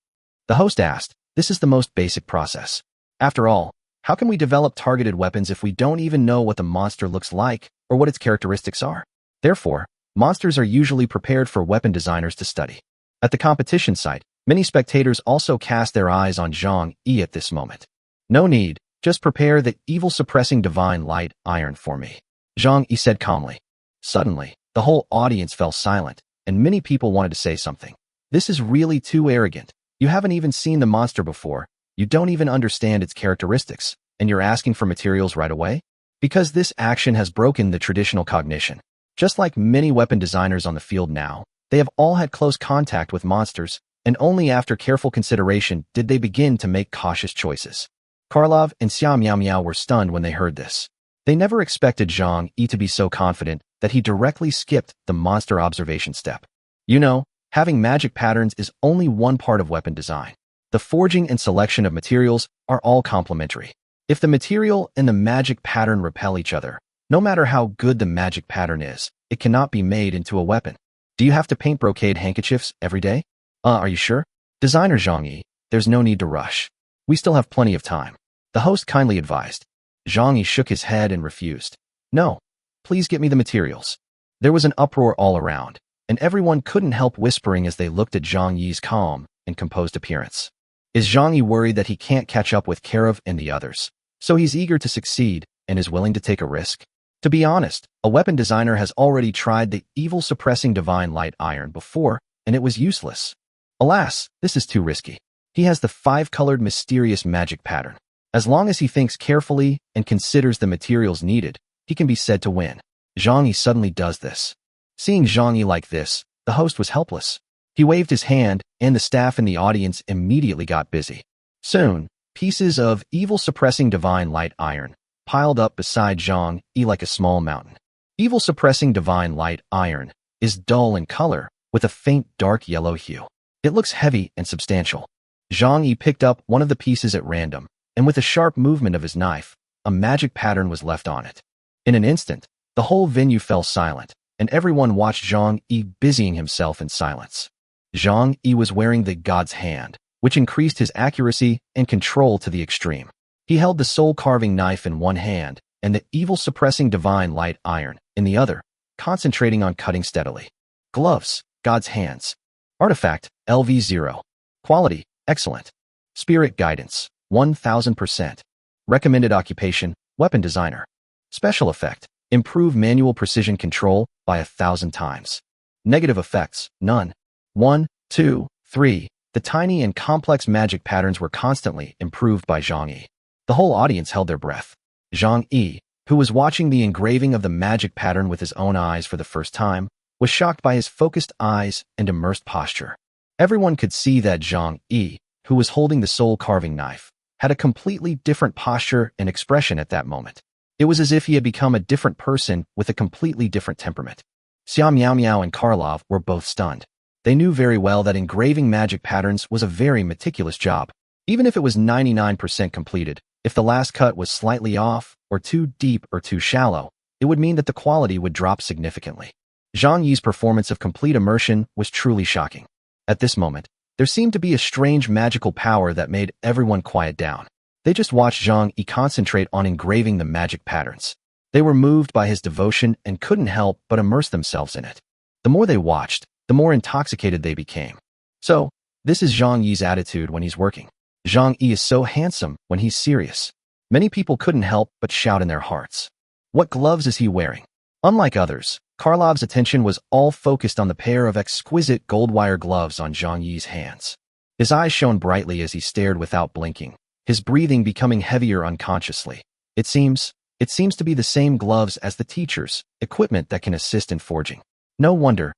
The host asked. This is the most basic process. After all, how can we develop targeted weapons if we don't even know what the monster looks like or what its characteristics are? Therefore, monsters are usually prepared for weapon designers to study. At the competition site, many spectators also cast their eyes on Zhang Yi at this moment. No need, just prepare the evil-suppressing divine light iron for me, Zhang Yi said calmly. Suddenly, the whole audience fell silent, and many people wanted to say something. This is really too arrogant. You haven't even seen the monster before, you don't even understand its characteristics, and you're asking for materials right away? Because this action has broken the traditional cognition. Just like many weapon designers on the field now, they have all had close contact with monsters, and only after careful consideration did they begin to make cautious choices. Karlov and Xia Miao Miao were stunned when they heard this. They never expected Zhang Yi to be so confident that he directly skipped the monster observation step. You know, having magic patterns is only one part of weapon design. The forging and selection of materials are all complementary. If the material and the magic pattern repel each other, no matter how good the magic pattern is, it cannot be made into a weapon. Do you have to paint brocade handkerchiefs every day? Are you sure? Designer Zhang Yi, there's no need to rush. We still have plenty of time. The host kindly advised. Zhang Yi shook his head and refused. No, please get me the materials. There was an uproar all around, and everyone couldn't help whispering as they looked at Zhang Yi's calm and composed appearance. Is Zhang Yi worried that he can't catch up with Karev and the others? So he's eager to succeed and is willing to take a risk? To be honest, a weapon designer has already tried the evil-suppressing divine light iron before, and it was useless. Alas, this is too risky. He has the 5-colored mysterious magic pattern. As long as he thinks carefully and considers the materials needed, he can be said to win. Zhang Yi suddenly does this. Seeing Zhang Yi like this, the host was helpless. He waved his hand, and the staff in the audience immediately got busy. Soon, pieces of evil-suppressing divine light iron piled up beside Zhang Yi like a small mountain. Evil-suppressing divine light iron is dull in color with a faint dark yellow hue. It looks heavy and substantial. Zhang Yi picked up one of the pieces at random, and with a sharp movement of his knife, a magic pattern was left on it. In an instant, the whole venue fell silent, and everyone watched Zhang Yi busying himself in silence. Zhang Yi was wearing the God's Hand, which increased his accuracy and control to the extreme. He held the soul-carving knife in one hand and the evil-suppressing divine light iron in the other, concentrating on cutting steadily. Gloves, God's Hands. Artifact, LV0. Quality, excellent. Spirit guidance, 1000%. Recommended occupation, weapon designer. Special effect, improve manual precision control by 1,000 times. Negative effects, none. 1, 2, 3. The tiny and complex magic patterns were constantly improved by Zhang Yi. The whole audience held their breath. Zhang Yi, who was watching the engraving of the magic pattern with his own eyes for the first time, was shocked by his focused eyes and immersed posture. Everyone could see that Zhang Yi, who was holding the soul-carving knife, had a completely different posture and expression at that moment. It was as if he had become a different person with a completely different temperament. Xia Miao Miao and Karlov were both stunned. They knew very well that engraving magic patterns was a very meticulous job. Even if it was 99% completed, if the last cut was slightly off, or too deep or too shallow, it would mean that the quality would drop significantly. Zhang Yi's performance of complete immersion was truly shocking. At this moment, there seemed to be a strange magical power that made everyone quiet down. They just watched Zhang Yi concentrate on engraving the magic patterns. They were moved by his devotion and couldn't help but immerse themselves in it. The more they watched, the more intoxicated they became. So, this is Zhang Yi's attitude when he's working. Zhang Yi is so handsome when he's serious. Many people couldn't help but shout in their hearts. What gloves is he wearing? Unlike others, Karlov's attention was all focused on the pair of exquisite gold wire gloves on Zhang Yi's hands. His eyes shone brightly as he stared without blinking, his breathing becoming heavier unconsciously. It seems to be the same gloves as the teacher's, equipment that can assist in forging. No wonder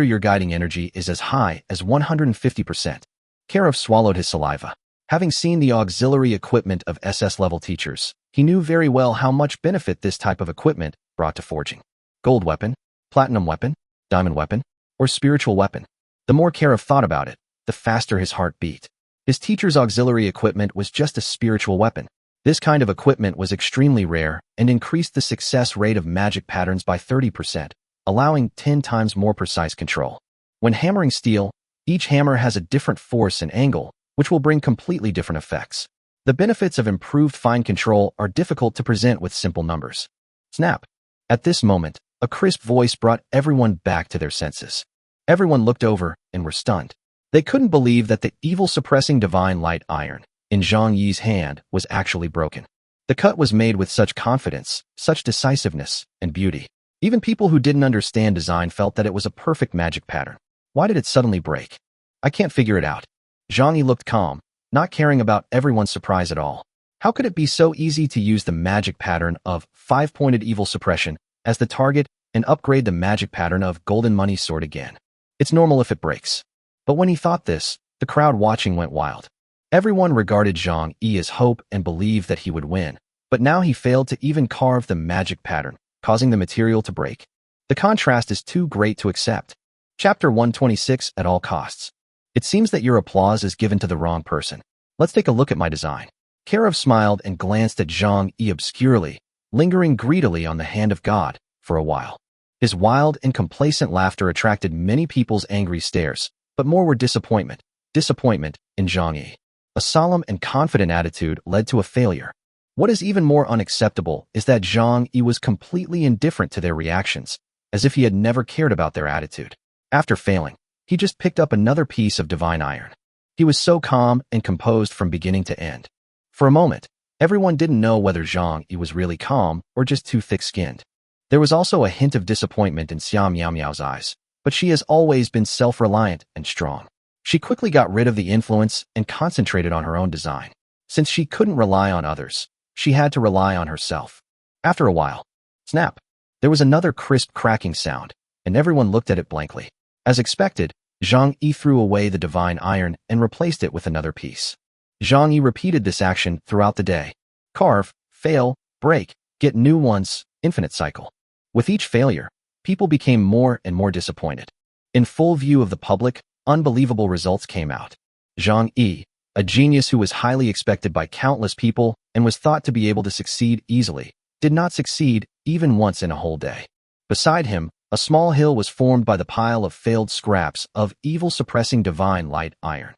your guiding energy is as high as 150%. Karev swallowed his saliva. Having seen the auxiliary equipment of SS-level teachers, he knew very well how much benefit this type of equipment brought to forging. Gold weapon, platinum weapon, diamond weapon, or spiritual weapon. The more Karev thought about it, the faster his heart beat. His teacher's auxiliary equipment was just a spiritual weapon. This kind of equipment was extremely rare and increased the success rate of magic patterns by 30%, allowing 10 times more precise control. When hammering steel, each hammer has a different force and angle, which will bring completely different effects. The benefits of improved fine control are difficult to present with simple numbers. Snap! At this moment, a crisp voice brought everyone back to their senses. Everyone looked over and were stunned. They couldn't believe that the evil-suppressing divine light iron in Zhang Yi's hand was actually broken. The cut was made with such confidence, such decisiveness, and beauty. Even people who didn't understand design felt that it was a perfect magic pattern. Why did it suddenly break? I can't figure it out. Zhang Yi looked calm, not caring about everyone's surprise at all. How could it be so easy to use the magic pattern of 5-pointed evil suppression as the target and upgrade the magic pattern of golden money sword again? It's normal if it breaks. But when he thought this, the crowd watching went wild. Everyone regarded Zhang Yi as hope and believed that he would win. But now he failed to even carve the magic pattern, causing the material to break. The contrast is too great to accept. Chapter 126 at all costs. It seems that your applause is given to the wrong person. Let's take a look at my design. Karev smiled and glanced at Zhang Yi obscurely, lingering greedily on the hand of God for a while. His wild and complacent laughter attracted many people's angry stares, but more were disappointment in Zhang Yi. A solemn and confident attitude led to a failure. What is even more unacceptable is that Zhang Yi was completely indifferent to their reactions, as if he had never cared about their attitude. After failing, he just picked up another piece of divine iron. He was so calm and composed from beginning to end. For a moment, everyone didn't know whether Zhang Yi was really calm or just too thick-skinned. There was also a hint of disappointment in Xiao Miao Miao's eyes, but she has always been self-reliant and strong. She quickly got rid of the influence and concentrated on her own design. Since she couldn't rely on others, she had to rely on herself. After a while, snap! There was another crisp cracking sound, and everyone looked at it blankly. As expected, Zhang Yi threw away the divine iron and replaced it with another piece. Zhang Yi repeated this action throughout the day. Carve, fail, break, get new ones, infinite cycle. With each failure, people became more and more disappointed. In full view of the public, unbelievable results came out. Zhang Yi, a genius who was highly expected by countless people and was thought to be able to succeed easily, did not succeed even once in a whole day. Beside him, a small hill was formed by the pile of failed scraps of evil-suppressing divine light iron.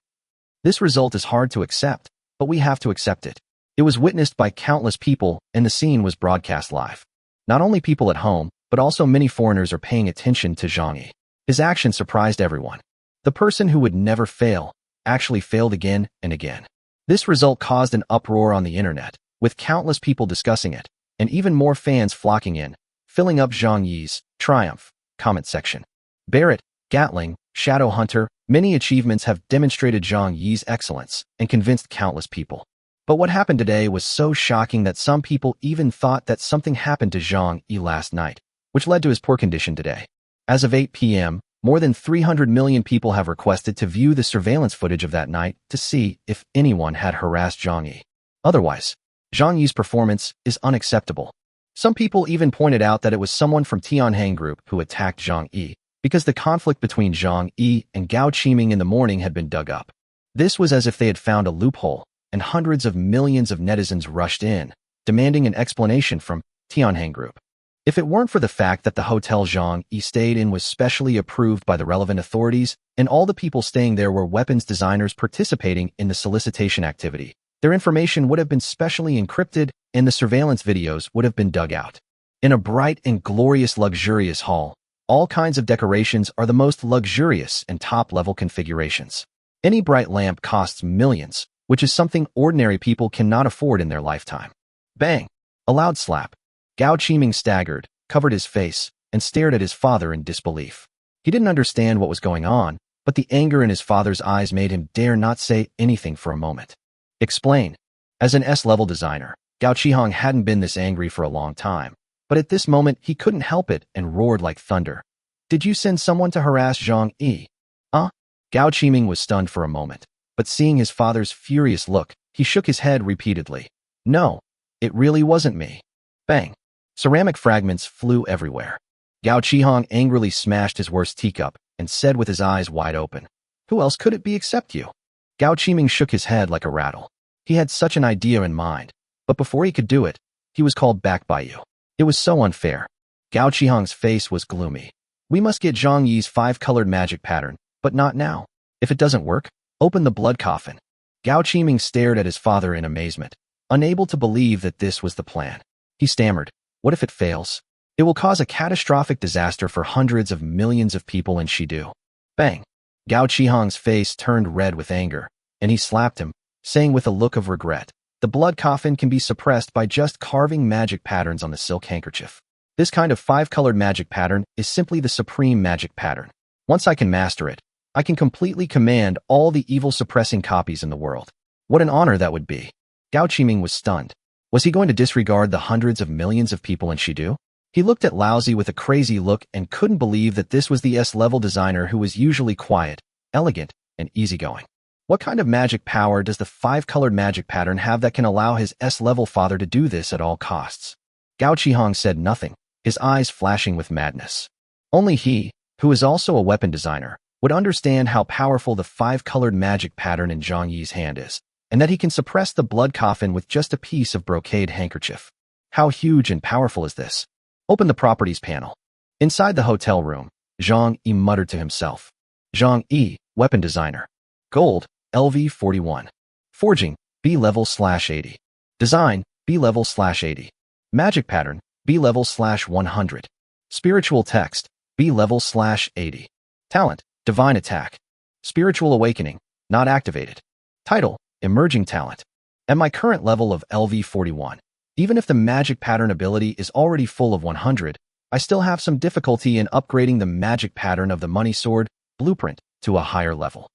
This result is hard to accept, but we have to accept it. It was witnessed by countless people, and the scene was broadcast live. Not only people at home, but also many foreigners are paying attention to Zhang Yi. His action surprised everyone. The person who would never fail actually failed again and again. This result caused an uproar on the internet, with countless people discussing it, and even more fans flocking in, filling up Zhang Yi's triumph comment section. Barrett, Gatling, Shadow Hunter, many achievements have demonstrated Zhang Yi's excellence and convinced countless people. But what happened today was so shocking that some people even thought that something happened to Zhang Yi last night, which led to his poor condition today. As of 8 p.m., more than 300 million people have requested to view the surveillance footage of that night to see if anyone had harassed Zhang Yi. Otherwise, Zhang Yi's performance is unacceptable. Some people even pointed out that it was someone from Tianheng Group who attacked Zhang Yi, because the conflict between Zhang Yi and Gao Qiming in the morning had been dug up. This was as if they had found a loophole, and hundreds of millions of netizens rushed in, demanding an explanation from Tianheng Group. If it weren't for the fact that the hotel Zhang Yi stayed in was specially approved by the relevant authorities, and all the people staying there were weapons designers participating in the solicitation activity, their information would have been specially encrypted, and the surveillance videos would have been dug out. In a bright and glorious luxurious hall, all kinds of decorations are the most luxurious and top-level configurations. Any bright lamp costs millions, which is something ordinary people cannot afford in their lifetime. Bang! A loud slap. Gao Qiming staggered, covered his face, and stared at his father in disbelief. He didn't understand what was going on, but the anger in his father's eyes made him dare not say anything for a moment. Explain. As an S-level designer, Gao Qihong hadn't been this angry for a long time, but at this moment he couldn't help it and roared like thunder. Did you send someone to harass Zhang Yi? Gao Qiming was stunned for a moment, but seeing his father's furious look, he shook his head repeatedly. No, it really wasn't me. Bang! Ceramic fragments flew everywhere. Gao Qihong angrily smashed his worst teacup and said with his eyes wide open, "Who else could it be except you?" Gao Qiming shook his head like a rattle. He had such an idea in mind, but before he could do it, he was called back by you. It was so unfair. Gao Qihong's face was gloomy. We must get Zhang Yi's 5-colored magic pattern, but not now. If it doesn't work, open the blood coffin. Gao Qiming stared at his father in amazement, unable to believe that this was the plan. He stammered, "What if it fails? It will cause a catastrophic disaster for hundreds of millions of people in Shidu." Bang! Gao Qihong's face turned red with anger, and he slapped him, saying with a look of regret, "The blood coffin can be suppressed by just carving magic patterns on the silk handkerchief. This kind of 5-colored magic pattern is simply the supreme magic pattern. Once I can master it, I can completely command all the evil-suppressing copies in the world. What an honor that would be." Gao Qiming was stunned. Was he going to disregard the hundreds of millions of people in Shidu? He looked at Laozi with a crazy look and couldn't believe that this was the S-level designer who was usually quiet, elegant, and easygoing. What kind of magic power does the 5-colored magic pattern have that can allow his S-level father to do this at all costs? Gao Qihong said nothing, his eyes flashing with madness. Only he, who is also a weapon designer, would understand how powerful the 5-colored magic pattern in Zhang Yi's hand is, and that he can suppress the blood coffin with just a piece of brocade handkerchief. How huge and powerful is this? Open the properties panel. Inside the hotel room, Zhang Yi muttered to himself. Zhang Yi, weapon designer. Gold, LV 41. Forging, B level/80. Design, B level/80. Magic pattern, B level/100. Spiritual text, B level/80. Talent, divine attack. Spiritual awakening, not activated. Title, emerging talent. At my current level of LV 41, even if the magic pattern ability is already full of 100, I still have some difficulty in upgrading the magic pattern of the money sword blueprint to a higher level.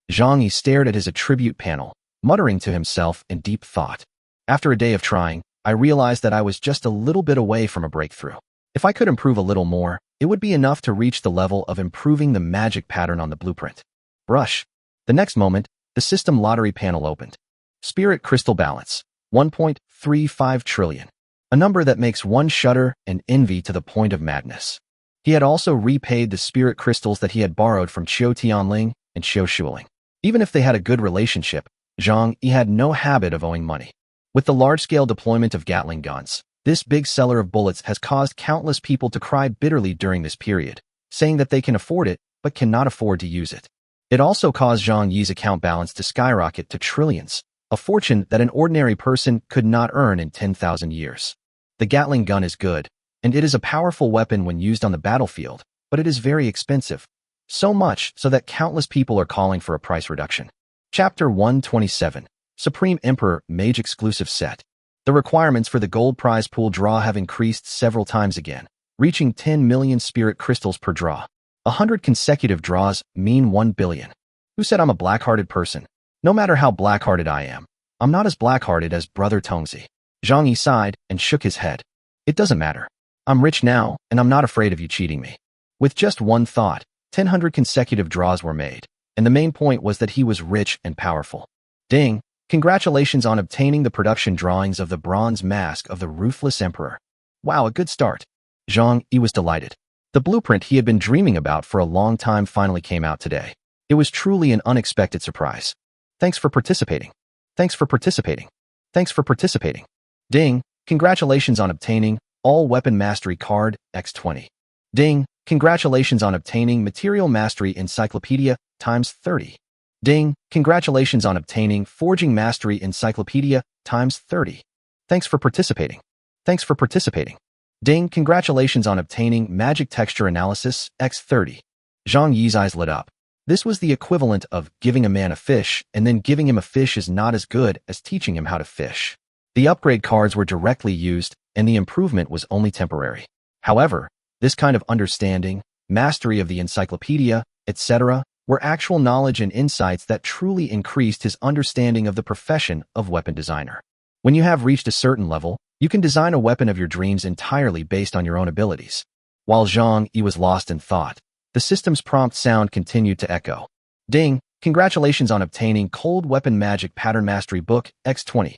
Zhang Yi stared at his attribute panel, muttering to himself in deep thought. After a day of trying, I realized that I was just a little bit away from a breakthrough. If I could improve a little more, it would be enough to reach the level of improving the magic pattern on the blueprint. Brush. The next moment, the system lottery panel opened. Spirit crystal balance, 1.35 trillion. A number that makes one shudder and envy to the point of madness. He had also repaid the spirit crystals that he had borrowed from Qiu Tianling and Xiu Shuling. Even if they had a good relationship, Zhang Yi had no habit of owing money. With the large-scale deployment of Gatling guns, this big seller of bullets has caused countless people to cry bitterly during this period, saying that they can afford it but cannot afford to use it. It also caused Zhang Yi's account balance to skyrocket to trillions, a fortune that an ordinary person could not earn in 10,000 years. The Gatling gun is good, and it is a powerful weapon when used on the battlefield, but it is very expensive. So much so that countless people are calling for a price reduction. Chapter 127, Supreme Emperor Mage Exclusive Set. The requirements for the gold prize pool draw have increased several times again, reaching 10 million spirit crystals per draw. 100 consecutive draws mean 1 billion. Who said I'm a black-hearted person? No matter how black-hearted I am, I'm not as black-hearted as Brother Tongzi. Zhang Yi sighed and shook his head. It doesn't matter. I'm rich now, and I'm not afraid of you cheating me. With just one thought, 100 consecutive draws were made, and the main point was that he was rich and powerful. Ding! Congratulations on obtaining the production drawings of the bronze mask of the ruthless emperor. Wow, a good start. Zhang Yi was delighted. The blueprint he had been dreaming about for a long time finally came out today. It was truly an unexpected surprise. Thanks for participating. Thanks for participating. Thanks for participating. Ding! Congratulations on obtaining All Weapon Mastery Card, X20. Ding! Congratulations on obtaining Material Mastery Encyclopedia, times 30. Ding! Congratulations on obtaining Forging Mastery Encyclopedia, times 30. Thanks for participating. Thanks for participating. Ding! Congratulations on obtaining Magic Texture Analysis, X30. Zhang Yi's eyes lit up. This was the equivalent of giving a man a fish, and then giving him a fish is not as good as teaching him how to fish. The upgrade cards were directly used, and the improvement was only temporary. However, this kind of understanding, mastery of the encyclopedia, etc., were actual knowledge and insights that truly increased his understanding of the profession of weapon designer. When you have reached a certain level, you can design a weapon of your dreams entirely based on your own abilities. While Zhang Yi was lost in thought, the system's prompt sound continued to echo. Ding! Congratulations on obtaining Cold Weapon Magic Pattern Mastery Book, X20.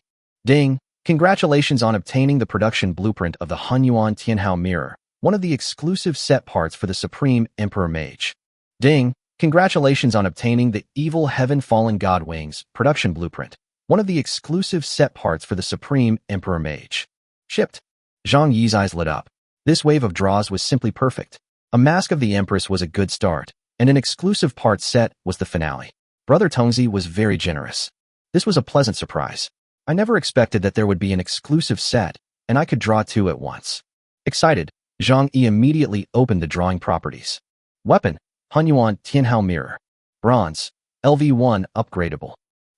Ding! Congratulations on obtaining the production blueprint of the Hunyuan Tianhao Mirror, one of the exclusive set parts for the Supreme Emperor Mage. Ding! Congratulations on obtaining the Evil Heaven Fallen God Wings production blueprint, one of the exclusive set parts for the Supreme Emperor Mage. Shipped. Zhang Yi's eyes lit up. This wave of draws was simply perfect. A Mask of the Empress was a good start, and an exclusive part set was the finale. Brother Tongzi was very generous. This was a pleasant surprise. I never expected that there would be an exclusive set, and I could draw two at once. Excited, Zhang Yi immediately opened the drawing properties. Weapon, Hunyuan Tianhao Mirror. Bronze, LV1 upgradable.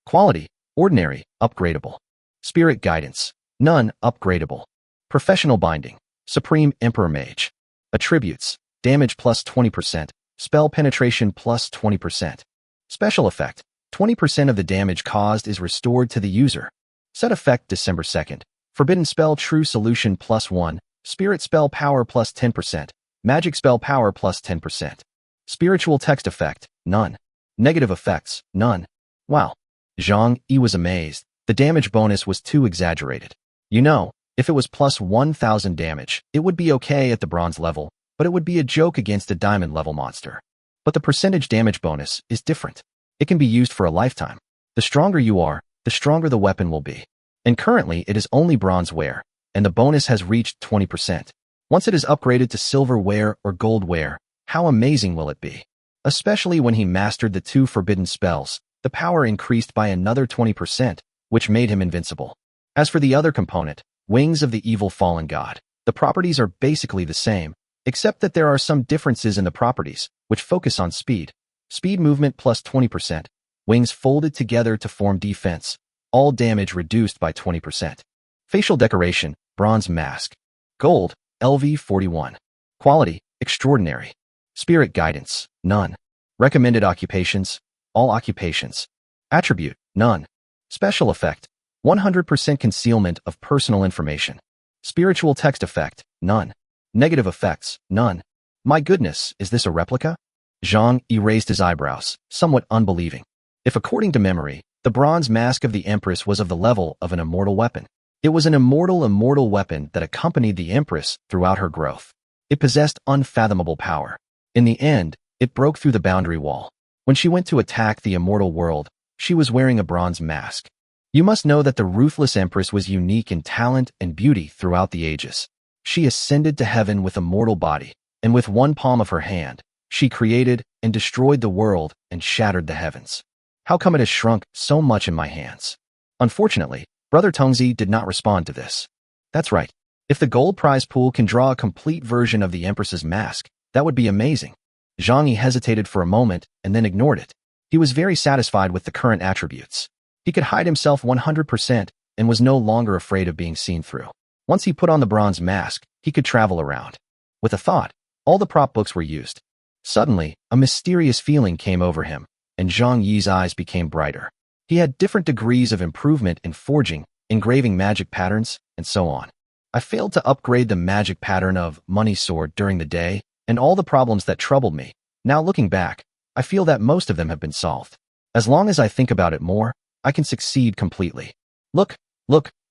Quality, ordinary, upgradable. Spirit guidance, none, upgradable. Professional binding, Supreme Emperor Mage. Attributes, damage plus 20%, spell penetration plus 20%. Special effect, 20% of the damage caused is restored to the user. Set effect December 2nd. Forbidden spell True Solution plus 1, Spirit spell power plus 10%, Magic spell power plus 10%. Spiritual text effect, none. Negative effects, none. Wow. Zhang Yi was amazed. The damage bonus was too exaggerated. You know, if it was plus 1,000 damage, it would be okay at the bronze level, but it would be a joke against a diamond level monster. But the percentage damage bonus is different. It can be used for a lifetime. The stronger you are, the stronger the weapon will be. And currently it is only bronze wear, and the bonus has reached 20%. Once it is upgraded to silver wear or gold wear, how amazing will it be? Especially when he mastered the 2 forbidden spells, the power increased by another 20%, which made him invincible. As for the other component, Wings of the Evil Fallen God, the properties are basically the same, except that there are some differences in the properties, which focus on speed. Speed movement plus 20%, wings folded together to form defense, all damage reduced by 20%. Facial decoration, bronze mask. Gold, LV 41. Quality, extraordinary. Spirit guidance, none. Recommended occupations, all occupations. Attribute, none. Special effect, 100% concealment of personal information. Spiritual text effect, none. Negative effects, none. My goodness, is this a replica? Zhang Yi raised his eyebrows, somewhat unbelieving. If according to memory, the bronze mask of the Empress was of the level of an immortal weapon. It was an immortal weapon that accompanied the Empress throughout her growth. It possessed unfathomable power. In the end, it broke through the boundary wall. When she went to attack the immortal world, she was wearing a bronze mask. You must know that the ruthless Empress was unique in talent and beauty throughout the ages. She ascended to heaven with a mortal body, and with one palm of her hand, she created and destroyed the world and shattered the heavens. How come it has shrunk so much in my hands? Unfortunately, Brother Tongzi did not respond to this. That's right. If the gold prize pool can draw a complete version of the Empress's mask, that would be amazing. Zhang Yi hesitated for a moment and then ignored it. He was very satisfied with the current attributes. He could hide himself 100% and was no longer afraid of being seen through. Once he put on the bronze mask, he could travel around. With a thought, all the prop books were used. Suddenly, a mysterious feeling came over him, and Zhang Yi's eyes became brighter. He had different degrees of improvement in forging, engraving magic patterns, and so on. I failed to upgrade the magic pattern of Money Sword during the day, and all the problems that troubled me. Now looking back, I feel that most of them have been solved. As long as I think about it more, I can succeed completely. Look,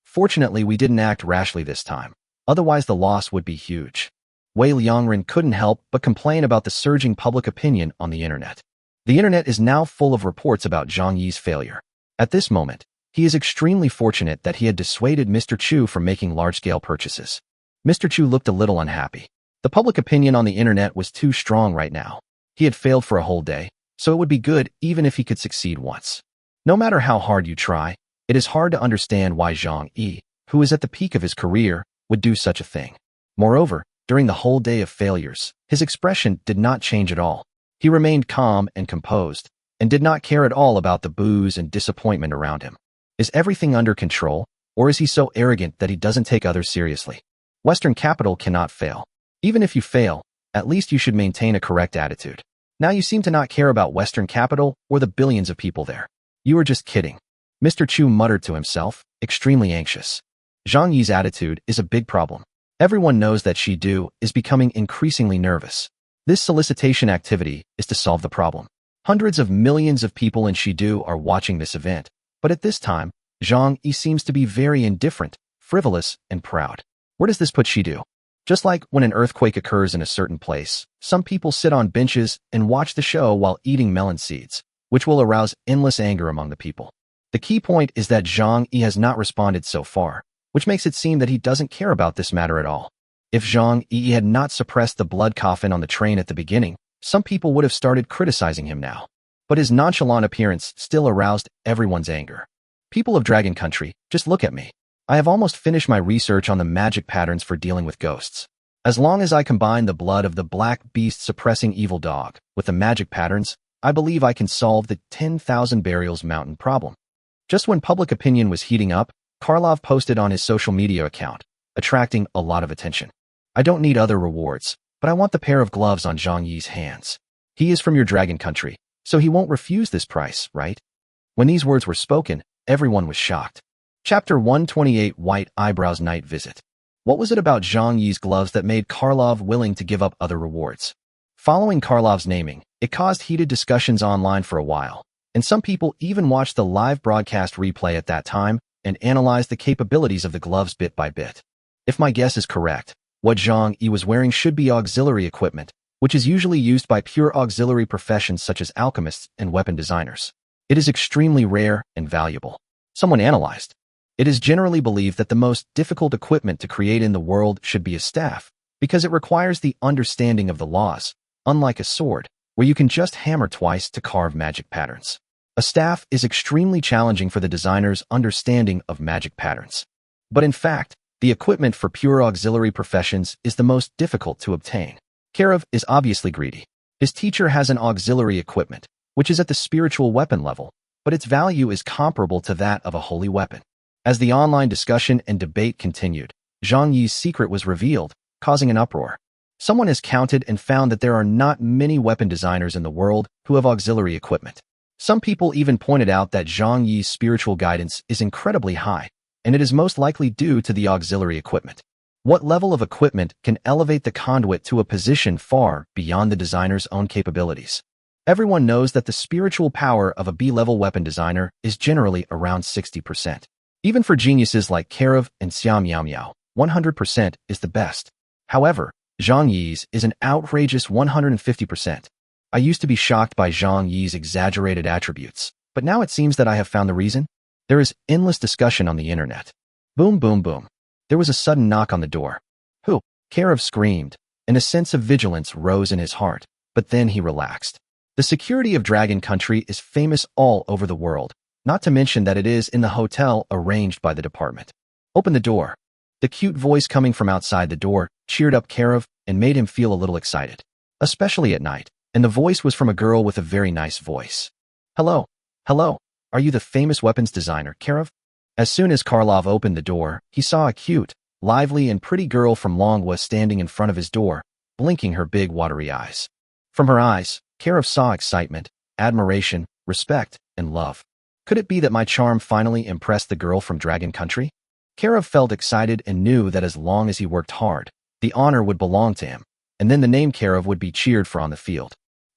fortunately we didn't act rashly this time. Otherwise the loss would be huge. Wei Liangren couldn't help but complain about the surging public opinion on the internet. The internet is now full of reports about Zhang Yi's failure. At this moment, he is extremely fortunate that he had dissuaded Mr. Chu from making large-scale purchases. Mr. Chu looked a little unhappy. The public opinion on the internet was too strong right now. He had failed for a whole day, so it would be good even if he could succeed once. No matter how hard you try, it is hard to understand why Zhang Yi, who is at the peak of his career, would do such a thing. Moreover, during the whole day of failures, his expression did not change at all. He remained calm and composed, and did not care at all about the boos and disappointment around him. Is everything under control, or is he so arrogant that he doesn't take others seriously? Western capital cannot fail. Even if you fail, at least you should maintain a correct attitude. Now you seem to not care about Western capital or the billions of people there. You are just kidding. Mr. Chu muttered to himself, extremely anxious. Zhang Yi's attitude is a big problem. Everyone knows that Shidu is becoming increasingly nervous. This solicitation activity is to solve the problem. Hundreds of millions of people in Shidu are watching this event, but at this time, Zhang Yi seems to be very indifferent, frivolous, and proud. Where does this put Shidu? Just like when an earthquake occurs in a certain place, some people sit on benches and watch the show while eating melon seeds, which will arouse endless anger among the people. The key point is that Zhang Yi has not responded so far, which makes it seem that he doesn't care about this matter at all. If Zhang Yi had not suppressed the blood coffin on the train at the beginning, some people would have started criticizing him now. But his nonchalant appearance still aroused everyone's anger. People of Dragon Country, just look at me. I have almost finished my research on the magic patterns for dealing with ghosts. As long as I combine the blood of the black beast suppressing evil dog with the magic patterns, I believe I can solve the 10,000 burials mountain problem. Just when public opinion was heating up, Karlov posted on his social media account, attracting a lot of attention. I don't need other rewards, but I want the pair of gloves on Zhang Yi's hands. He is from your Dragon Country, so he won't refuse this price, right? When these words were spoken, everyone was shocked. Chapter 128 White Eyebrows Night Visit. What was it about Zhang Yi's gloves that made Karlov willing to give up other rewards? Following Karlov's naming, it caused heated discussions online for a while. and some people even watched the live broadcast replay at that time and analyzed the capabilities of the gloves bit by bit. If my guess is correct, what Zhang Yi was wearing should be auxiliary equipment, which is usually used by pure auxiliary professions such as alchemists and weapon designers. It is extremely rare and valuable. Someone analyzed. It is generally believed that the most difficult equipment to create in the world should be a staff, because it requires the understanding of the laws, unlike a sword, where you can just hammer twice to carve magic patterns. A staff is extremely challenging for the designer's understanding of magic patterns. But in fact, the equipment for pure auxiliary professions is the most difficult to obtain. Karev is obviously greedy. His teacher has an auxiliary equipment, which is at the spiritual weapon level, but its value is comparable to that of a holy weapon. As the online discussion and debate continued, Zhang Yi's secret was revealed, causing an uproar. Someone has counted and found that there are not many weapon designers in the world who have auxiliary equipment. Some people even pointed out that Zhang Yi's spiritual guidance is incredibly high, and it is most likely due to the auxiliary equipment. What level of equipment can elevate the conduit to a position far beyond the designer's own capabilities? Everyone knows that the spiritual power of a B-level weapon designer is generally around 60%. Even for geniuses like Karev and Xiao Miao, 100% is the best. However, Zhang Yi's is an outrageous 150%. I used to be shocked by Zhang Yi's exaggerated attributes, but now it seems that I have found the reason. There is endless discussion on the internet. Boom, boom, boom. There was a sudden knock on the door. Who? Karev screamed, and a sense of vigilance rose in his heart, but then he relaxed. The security of Dragon Country is famous all over the world, not to mention that it is in the hotel arranged by the department. Open the door. The cute voice coming from outside the door cheered up Karev and made him feel a little excited, especially at night, and the voice was from a girl with a very nice voice. Hello. Hello. Are you the famous weapons designer, Karev? As soon as Karlov opened the door, he saw a cute, lively and pretty girl from Longwa standing in front of his door, blinking her big watery eyes. From her eyes, Karev saw excitement, admiration, respect, and love. Could it be that my charm finally impressed the girl from Dragon Country? Karev felt excited and knew that as long as he worked hard, the honor would belong to him, and then the name Karev would be cheered for on the field.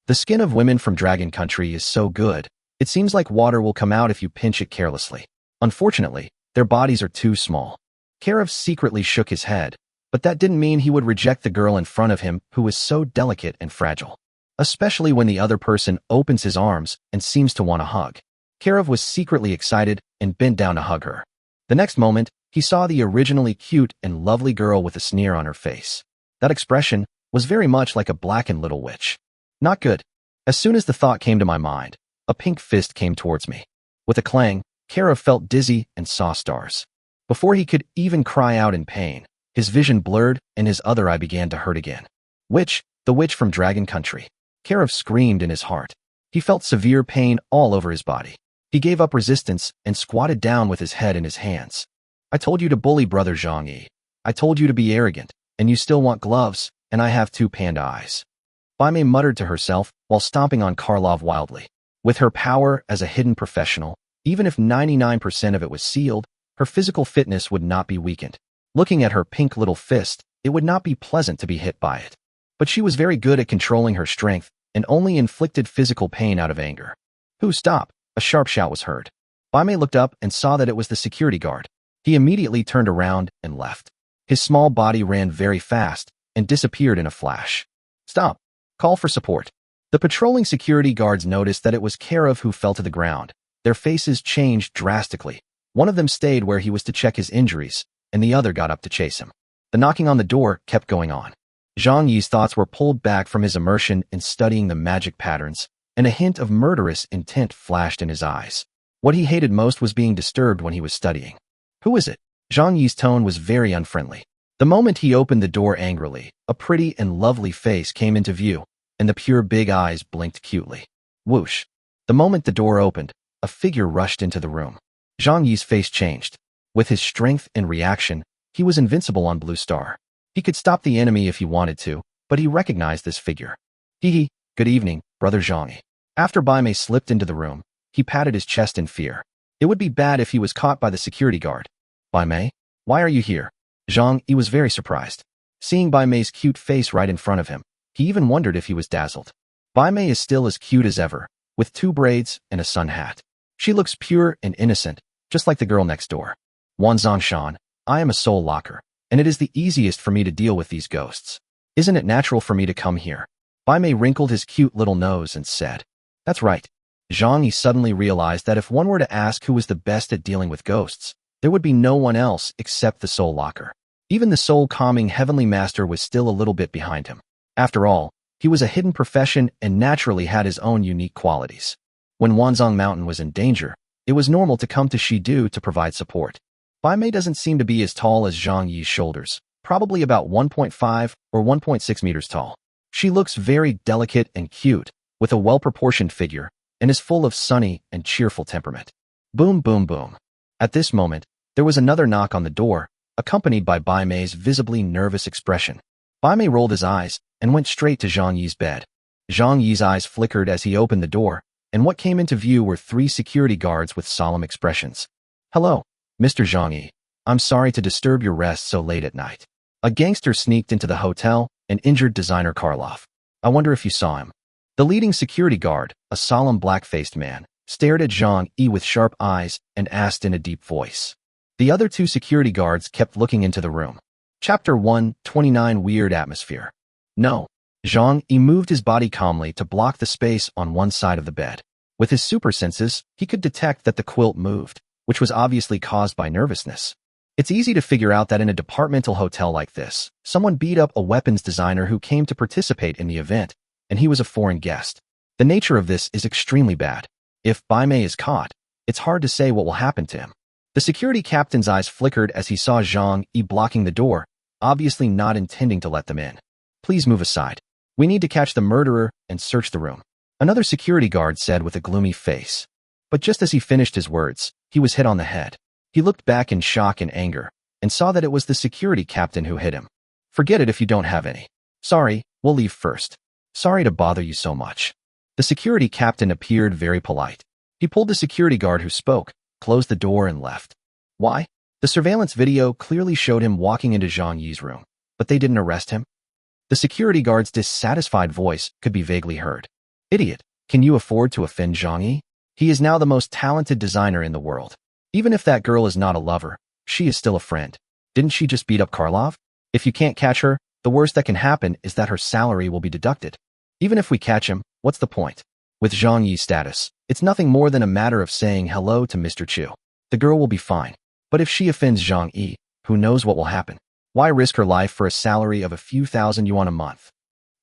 The skin of women from Dragon Country is so good, it seems like water will come out if you pinch it carelessly. Unfortunately, their bodies are too small. Karev secretly shook his head, but that didn't mean he would reject the girl in front of him who was so delicate and fragile. Especially when the other person opens his arms and seems to want a hug. Karev was secretly excited and bent down to hug her. The next moment, he saw the originally cute and lovely girl with a sneer on her face. That expression was very much like a blackened little witch. Not good. As soon as the thought came to my mind, a pink fist came towards me. With a clang, Karev felt dizzy and saw stars. Before he could even cry out in pain, his vision blurred and his other eye began to hurt again. Witch, the witch from Dragon Country. Karev screamed in his heart. He felt severe pain all over his body. He gave up resistance and squatted down with his head in his hands. I told you to bully Brother Zhang Yi. I told you to be arrogant, and you still want gloves, and I have two panda eyes. Baimei muttered to herself while stomping on Karlov wildly. With her power as a hidden professional, even if 99% of it was sealed, her physical fitness would not be weakened. Looking at her pink little fist, it would not be pleasant to be hit by it. But she was very good at controlling her strength and only inflicted physical pain out of anger. Who? Stop! A sharp shout was heard. Baimei looked up and saw that it was the security guard. He immediately turned around and left. His small body ran very fast and disappeared in a flash. Stop! Call for support. The patrolling security guards noticed that it was Karev who fell to the ground. Their faces changed drastically. One of them stayed where he was to check his injuries, and the other got up to chase him. The knocking on the door kept going on. Zhang Yi's thoughts were pulled back from his immersion in studying the magic patterns, and a hint of murderous intent flashed in his eyes. What he hated most was being disturbed when he was studying. Who is it? Zhang Yi's tone was very unfriendly. The moment he opened the door angrily, a pretty and lovely face came into view, and the pure big eyes blinked cutely. Whoosh! The moment the door opened, a figure rushed into the room. Zhang Yi's face changed. With his strength and reaction, he was invincible on Blue Star. He could stop the enemy if he wanted to, but he recognized this figure. Hee, good evening, Brother Zhang Yi. After Baimei slipped into the room, he patted his chest in fear. It would be bad if he was caught by the security guard. Baimei, why are you here? Zhang Yi was very surprised. Seeing Baimei's cute face right in front of him, he even wondered if he was dazzled. Baimei is still as cute as ever, with 2 braids and a sun hat. She looks pure and innocent, just like the girl next door. Wanzhongshan, I am a soul locker, and it is the easiest for me to deal with these ghosts. Isn't it natural for me to come here? Bai Mei wrinkled his cute little nose and said, That's right. Zhang Yi suddenly realized that if one were to ask who was the best at dealing with ghosts, there would be no one else except the soul locker. Even the soul-calming heavenly master was still a little bit behind him. After all, he was a hidden profession and naturally had his own unique qualities. When Wanzhong Mountain was in danger, it was normal to come to Shidu to provide support. Bai Mei doesn't seem to be as tall as Zhang Yi's shoulders, probably about 1.5 or 1.6 meters tall. She looks very delicate and cute, with a well-proportioned figure, and is full of sunny and cheerful temperament. Boom, boom, boom. At this moment, there was another knock on the door, accompanied by Bai Mei's visibly nervous expression. Bai Mei rolled his eyes and went straight to Zhang Yi's bed. Zhang Yi's eyes flickered as he opened the door, and what came into view were 3 security guards with solemn expressions. Hello, Mr. Zhang Yi. I'm sorry to disturb your rest so late at night. A gangster sneaked into the hotel and injured designer Karloff. I wonder if you saw him. The leading security guard, a solemn black-faced man, stared at Zhang Yi with sharp eyes and asked in a deep voice. The other 2 security guards kept looking into the room. Chapter 1:29 Weird Atmosphere. No. Zhang Yi moved his body calmly to block the space on one side of the bed. With his super senses, he could detect that the quilt moved, which was obviously caused by nervousness. It's easy to figure out that in a departmental hotel like this, someone beat up a weapons designer who came to participate in the event, and he was a foreign guest. The nature of this is extremely bad. If Bai Mei is caught, it's hard to say what will happen to him. The security captain's eyes flickered as he saw Zhang Yi blocking the door, obviously not intending to let them in. Please move aside. We need to catch the murderer and search the room, another security guard said with a gloomy face. But just as he finished his words, he was hit on the head. He looked back in shock and anger, and saw that it was the security captain who hit him. Forget it if you don't have any. Sorry, we'll leave first. Sorry to bother you so much. The security captain appeared very polite. He pulled the security guard who spoke, closed the door and left. Why? The surveillance video clearly showed him walking into Zhang Yi's room, but they didn't arrest him. The security guard's dissatisfied voice could be vaguely heard. Idiot, can you afford to offend Zhang Yi? He is now the most talented designer in the world. Even if that girl is not a lover, she is still a friend. Didn't she just beat up Karloff? If you can't catch her, the worst that can happen is that her salary will be deducted. Even if we catch him, what's the point? With Zhang Yi's status, it's nothing more than a matter of saying hello to Mr. Chu. The girl will be fine. But if she offends Zhang Yi, who knows what will happen? Why risk her life for a salary of a few thousand yuan a month?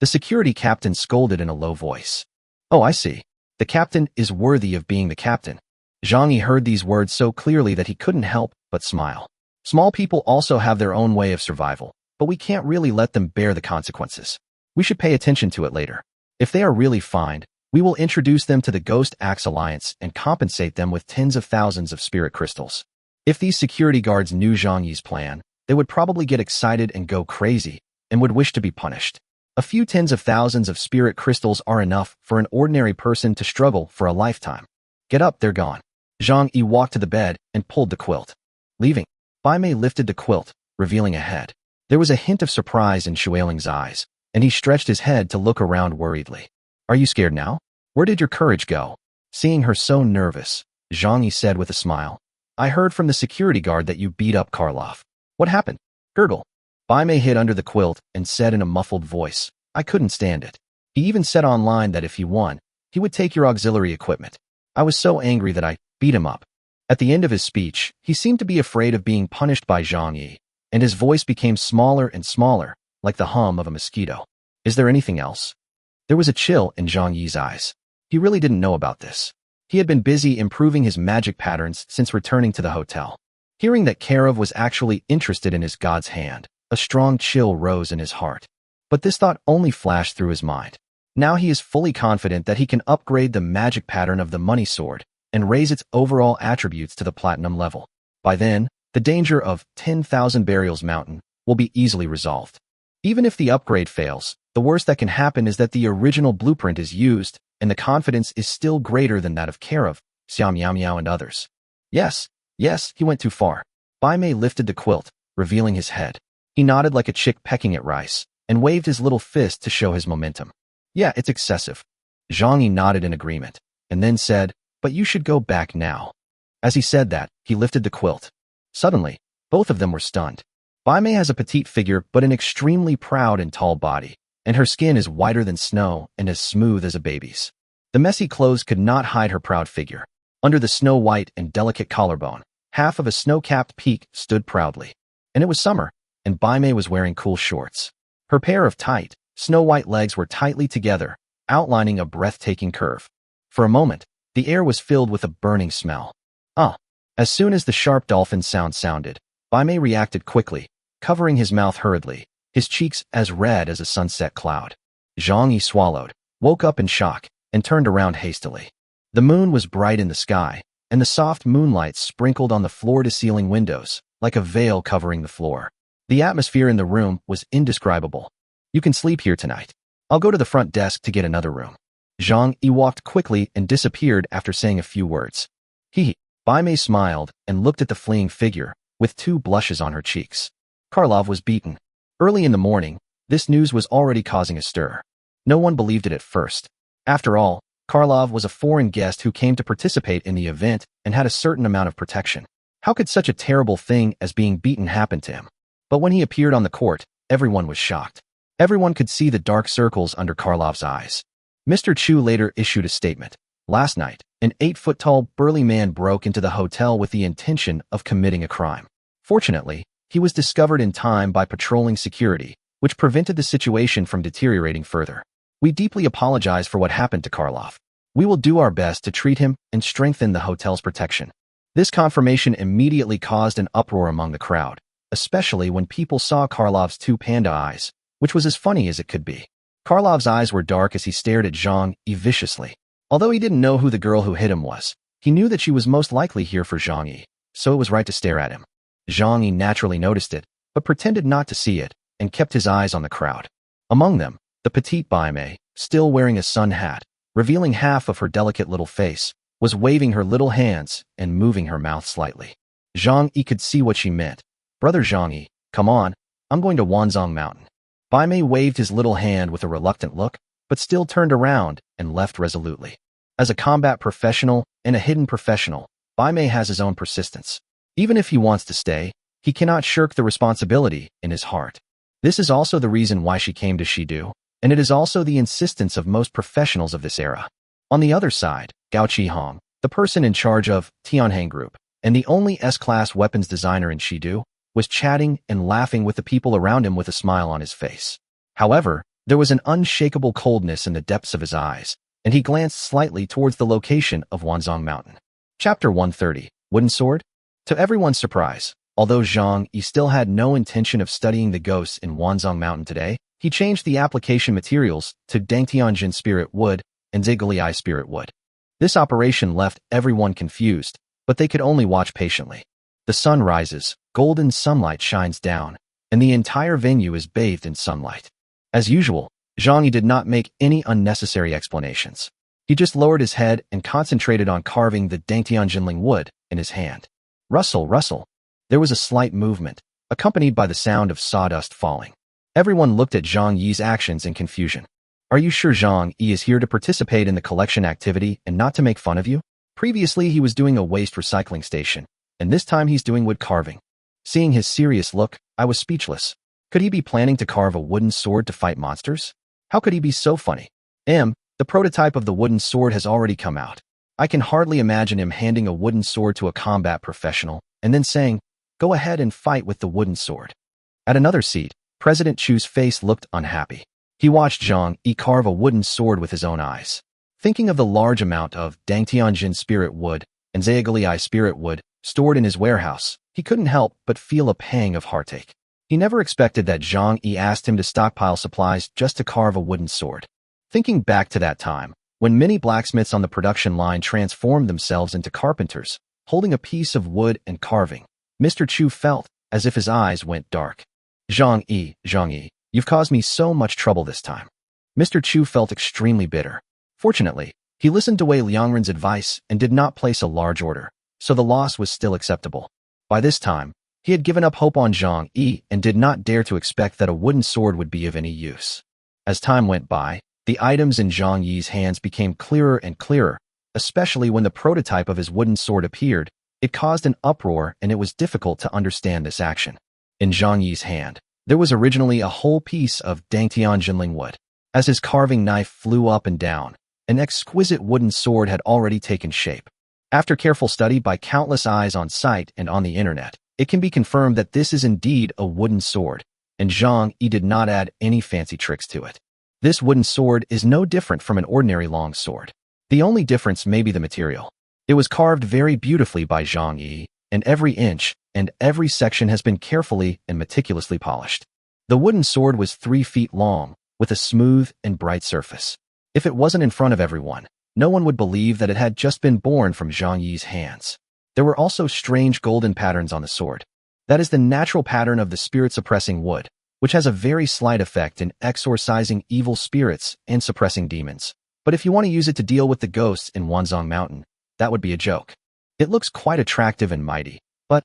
The security captain scolded in a low voice. Oh, I see. The captain is worthy of being the captain. Zhang Yi heard these words so clearly that he couldn't help but smile. Small people also have their own way of survival, but we can't really let them bear the consequences. We should pay attention to it later. If they are really fined, we will introduce them to the Ghost Axe Alliance and compensate them with tens of thousands of spirit crystals. If these security guards knew Zhang Yi's plan, they would probably get excited and go crazy, and would wish to be punished. A few tens of thousands of spirit crystals are enough for an ordinary person to struggle for a lifetime. Get up, they're gone. Zhang Yi walked to the bed and pulled the quilt. Leaving, Bai Mei lifted the quilt, revealing a head. There was a hint of surprise in Xueling's eyes, and he stretched his head to look around worriedly. Are you scared now? Where did your courage go? Seeing her so nervous, Zhang Yi said with a smile. I heard from the security guard that you beat up Karloff. What happened? Gurgle. Bai Mei hid under the quilt and said in a muffled voice, I couldn't stand it. He even said online that if he won, he would take your auxiliary equipment. I was so angry that I beat him up. At the end of his speech, he seemed to be afraid of being punished by Zhang Yi, and his voice became smaller and smaller, like the hum of a mosquito. Is there anything else? There was a chill in Zhang Yi's eyes. He really didn't know about this. He had been busy improving his magic patterns since returning to the hotel. Hearing that Karov was actually interested in his god's hand, a strong chill rose in his heart. But this thought only flashed through his mind. Now he is fully confident that he can upgrade the magic pattern of the money sword and raise its overall attributes to the platinum level. By then, the danger of 10,000 Burials Mountain will be easily resolved. Even if the upgrade fails, the worst that can happen is that the original blueprint is used and the confidence is still greater than that of Karov, Xiao Miao Miao and others. Yes, he went too far. Bai Mei lifted the quilt, revealing his head. He nodded like a chick pecking at rice and waved his little fist to show his momentum. Yeah, it's excessive. Zhang Yi nodded in agreement. and then said, "But you should go back now." As he said that, he lifted the quilt. Suddenly, both of them were stunned. Bai Mei has a petite figure but an extremely proud and tall body, and her skin is whiter than snow and as smooth as a baby's. The messy clothes could not hide her proud figure. Under the snow-white and delicate collarbone, half of a snow-capped peak stood proudly. And it was summer, and Bai Mei was wearing cool shorts. Her pair of tight, snow-white legs were tightly together, outlining a breathtaking curve. For a moment, the air was filled with a burning smell. As soon as the sharp dolphin sound sounded, Bai Mei reacted quickly, covering his mouth hurriedly, his cheeks as red as a sunset cloud. Zhang Yi swallowed, woke up in shock, and turned around hastily. The moon was bright in the sky, and the soft moonlight sprinkled on the floor-to-ceiling windows, like a veil covering the floor. The atmosphere in the room was indescribable. "You can sleep here tonight. I'll go to the front desk to get another room." Zhang Yi walked quickly and disappeared after saying a few words. Bai Mei smiled and looked at the fleeing figure, with 2 blushes on her cheeks. Karlov was beaten. Early in the morning, this news was already causing a stir. No one believed it at first. After all, Karlov was a foreign guest who came to participate in the event and had a certain amount of protection. How could such a terrible thing as being beaten happen to him? But when he appeared on the court, everyone was shocked. Everyone could see the dark circles under Karlov's eyes. Mr. Chu later issued a statement. "Last night, an 8-foot-tall burly man broke into the hotel with the intention of committing a crime. Fortunately, he was discovered in time by patrolling security, which prevented the situation from deteriorating further. We deeply apologize for what happened to Karlov. We will do our best to treat him and strengthen the hotel's protection." This confirmation immediately caused an uproar among the crowd, especially when people saw Karlov's 2 panda eyes, which was as funny as it could be. Karlov's eyes were dark as he stared at Zhang Yi viciously. Although he didn't know who the girl who hit him was, he knew that she was most likely here for Zhang Yi, so it was right to stare at him. Zhang Yi naturally noticed it, but pretended not to see it, and kept his eyes on the crowd. Among them, the petite Bai Mei, still wearing a sun hat, revealing half of her delicate little face, was waving her little hands and moving her mouth slightly. Zhang Yi could see what she meant. "Brother Zhang Yi, come on, I'm going to Wanzhong Mountain." Bai Mei waved his little hand with a reluctant look, but still turned around and left resolutely. As a combat professional and a hidden professional, Bai Mei has his own persistence. Even if he wants to stay, he cannot shirk the responsibility in his heart. This is also the reason why she came to Shidu, and it is also the insistence of most professionals of this era. On the other side, Gao Qihong, the person in charge of Tianhang Group, and the only S-class weapons designer in Shidu, was chatting and laughing with the people around him with a smile on his face. However, there was an unshakable coldness in the depths of his eyes, and he glanced slightly towards the location of Wanzhong Mountain. Chapter 130, Wooden Sword? To everyone's surprise, although Zhang Yi still had no intention of studying the ghosts in Wanzhong Mountain today, he changed the application materials to Dangtianjin Spirit Wood and Ziguli Spirit Wood. This operation left everyone confused, but they could only watch patiently. The sun rises, golden sunlight shines down, and the entire venue is bathed in sunlight. As usual, Zhang Yi did not make any unnecessary explanations. He just lowered his head and concentrated on carving the Dangtianjinling wood in his hand. Rustle, rustle. There was a slight movement, accompanied by the sound of sawdust falling. Everyone looked at Zhang Yi's actions in confusion. "Are you sure Zhang Yi is here to participate in the collection activity and not to make fun of you? Previously he was doing a waste recycling station, and this time he's doing wood carving." Seeing his serious look, I was speechless. Could he be planning to carve a wooden sword to fight monsters? How could he be so funny? The prototype of the wooden sword has already come out. I can hardly imagine him handing a wooden sword to a combat professional and then saying, "Go ahead and fight with the wooden sword." At another seat, President Chu's face looked unhappy. He watched Zhang Yi carve a wooden sword with his own eyes. Thinking of the large amount of Dangtianjin Spirit Wood and Ziguli Spirit Wood stored in his warehouse, he couldn't help but feel a pang of heartache. He never expected that Zhang Yi asked him to stockpile supplies just to carve a wooden sword. Thinking back to that time, when many blacksmiths on the production line transformed themselves into carpenters, holding a piece of wood and carving, Mr. Chu felt as if his eyes went dark. Zhang Yi, you've caused me so much trouble this time." Mr. Chu felt extremely bitter. Fortunately, he listened to Wei Liangren's advice and did not place a large order, so the loss was still acceptable. By this time, he had given up hope on Zhang Yi and did not dare to expect that a wooden sword would be of any use. As time went by, the items in Zhang Yi's hands became clearer and clearer, especially when the prototype of his wooden sword appeared. It caused an uproar and it was difficult to understand this action. In Zhang Yi's hand, there was originally a whole piece of Dangtian Jinling wood. As his carving knife flew up and down, an exquisite wooden sword had already taken shape. After careful study by countless eyes on site and on the internet, it can be confirmed that this is indeed a wooden sword, and Zhang Yi did not add any fancy tricks to it. This wooden sword is no different from an ordinary long sword. The only difference may be the material. It was carved very beautifully by Zhang Yi, and every inch and every section has been carefully and meticulously polished. The wooden sword was 3 feet long, with a smooth and bright surface. If it wasn't in front of everyone, no one would believe that it had just been born from Zhang Yi's hands. There were also strange golden patterns on the sword. That is the natural pattern of the spirit-suppressing wood, which has a very slight effect in exorcising evil spirits and suppressing demons. But if you want to use it to deal with the ghosts in Wanzhong Mountain, that would be a joke. It looks quite attractive and mighty, but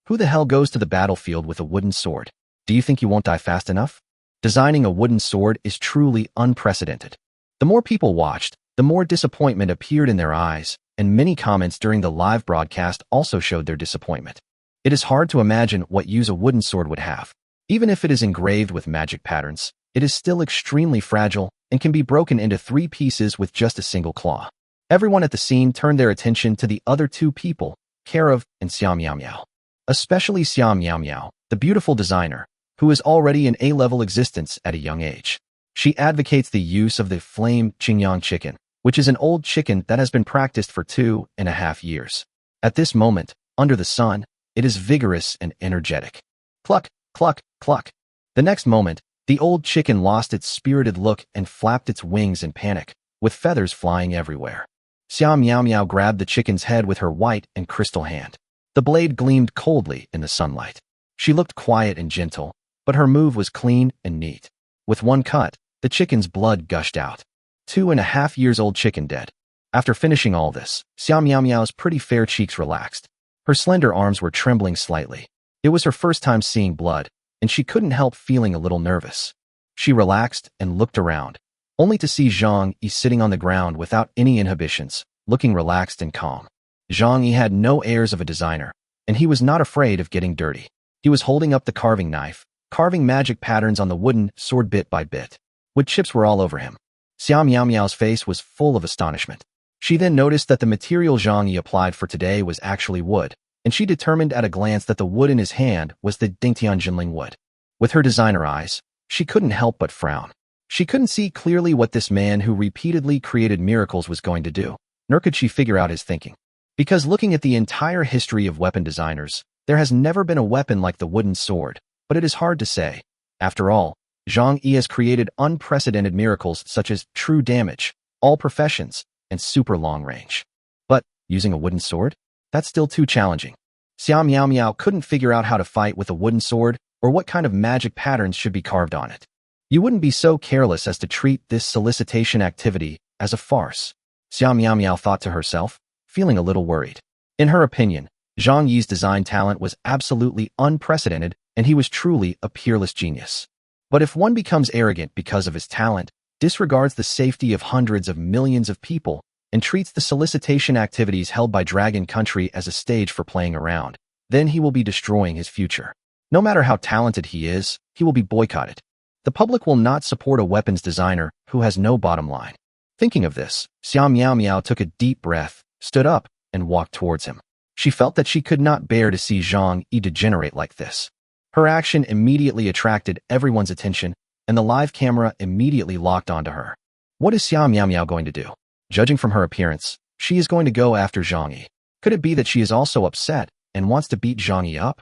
who the hell goes to the battlefield with a wooden sword? Do you think you won't die fast enough? Designing a wooden sword is truly unprecedented. The more people watched, the more disappointment appeared in their eyes, and many comments during the live broadcast also showed their disappointment. It is hard to imagine what use a wooden sword would have. Even if it is engraved with magic patterns, it is still extremely fragile and can be broken into 3 pieces with just a single claw. Everyone at the scene turned their attention to the other 2 people, Karev and Xiao Miao Miao. Especially Xiao Miao Miao, the beautiful designer, who is already in A-level existence at a young age. She advocates the use of the flame Qingyang chicken, which is an old chicken that has been practiced for 2.5 years. At this moment, under the sun, it is vigorous and energetic. Cluck, cluck, cluck. The next moment, the old chicken lost its spirited look and flapped its wings in panic, with feathers flying everywhere. Xiao Miao Miao grabbed the chicken's head with her white and crystal hand. The blade gleamed coldly in the sunlight. She looked quiet and gentle, but her move was clean and neat. With one cut, the chicken's blood gushed out. 2.5 years old chicken dead. After finishing all this, Xiao Miao Miao's pretty fair cheeks relaxed. Her slender arms were trembling slightly. It was her first time seeing blood, and she couldn't help feeling a little nervous. She relaxed and looked around, only to see Zhang Yi sitting on the ground without any inhibitions, looking relaxed and calm. Zhang Yi had no airs of a designer, and he was not afraid of getting dirty. He was holding up the carving knife, carving magic patterns on the wooden sword bit by bit. Wood chips were all over him. Xiao Miao Miao's face was full of astonishment. She then noticed that the material Zhang Yi applied for today was actually wood, and she determined at a glance that the wood in his hand was the Dingtian Jinling wood. With her designer eyes, she couldn't help but frown. She couldn't see clearly what this man who repeatedly created miracles was going to do, nor could she figure out his thinking. Because looking at the entire history of weapon designers, there has never been a weapon like the wooden sword, but it is hard to say. After all, Zhang Yi has created unprecedented miracles such as true damage, all professions, and super long range. But using a wooden sword? That's still too challenging. Xiao Miao Miao couldn't figure out how to fight with a wooden sword or what kind of magic patterns should be carved on it. You wouldn't be so careless as to treat this solicitation activity as a farce. Xiao Miao Miao thought to herself, feeling a little worried. In her opinion, Zhang Yi's design talent was absolutely unprecedented, and he was truly a peerless genius. But if one becomes arrogant because of his talent, disregards the safety of hundreds of millions of people, and treats the solicitation activities held by Dragon Country as a stage for playing around, then he will be destroying his future. No matter how talented he is, he will be boycotted. The public will not support a weapons designer who has no bottom line. Thinking of this, Xiao Miao Miao took a deep breath, stood up, and walked towards him. She felt that she could not bear to see Zhang Yi degenerate like this. Her action immediately attracted everyone's attention, and the live camera immediately locked onto her. What is Xiao Miao Miao going to do? Judging from her appearance, she is going to go after Zhang Yi. Could it be that she is also upset and wants to beat Zhang Yi up?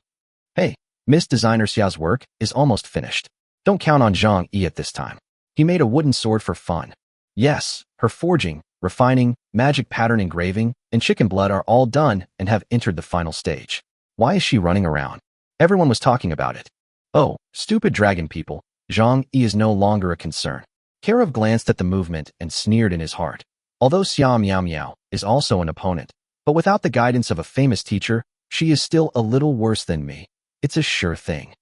Hey, Miss Designer Xiao's work is almost finished. Don't count on Zhang Yi at this time. He made a wooden sword for fun. Yes, her forging, refining, magic pattern engraving, and chicken blood are all done and have entered the final stage. Why is she running around? Everyone was talking about it. Oh, stupid dragon people, Zhang Yi is no longer a concern. Karev glanced at the movement and sneered in his heart. Although Xiao Miao Miao is also an opponent, but without the guidance of a famous teacher, she is still a little worse than me. It's a sure thing.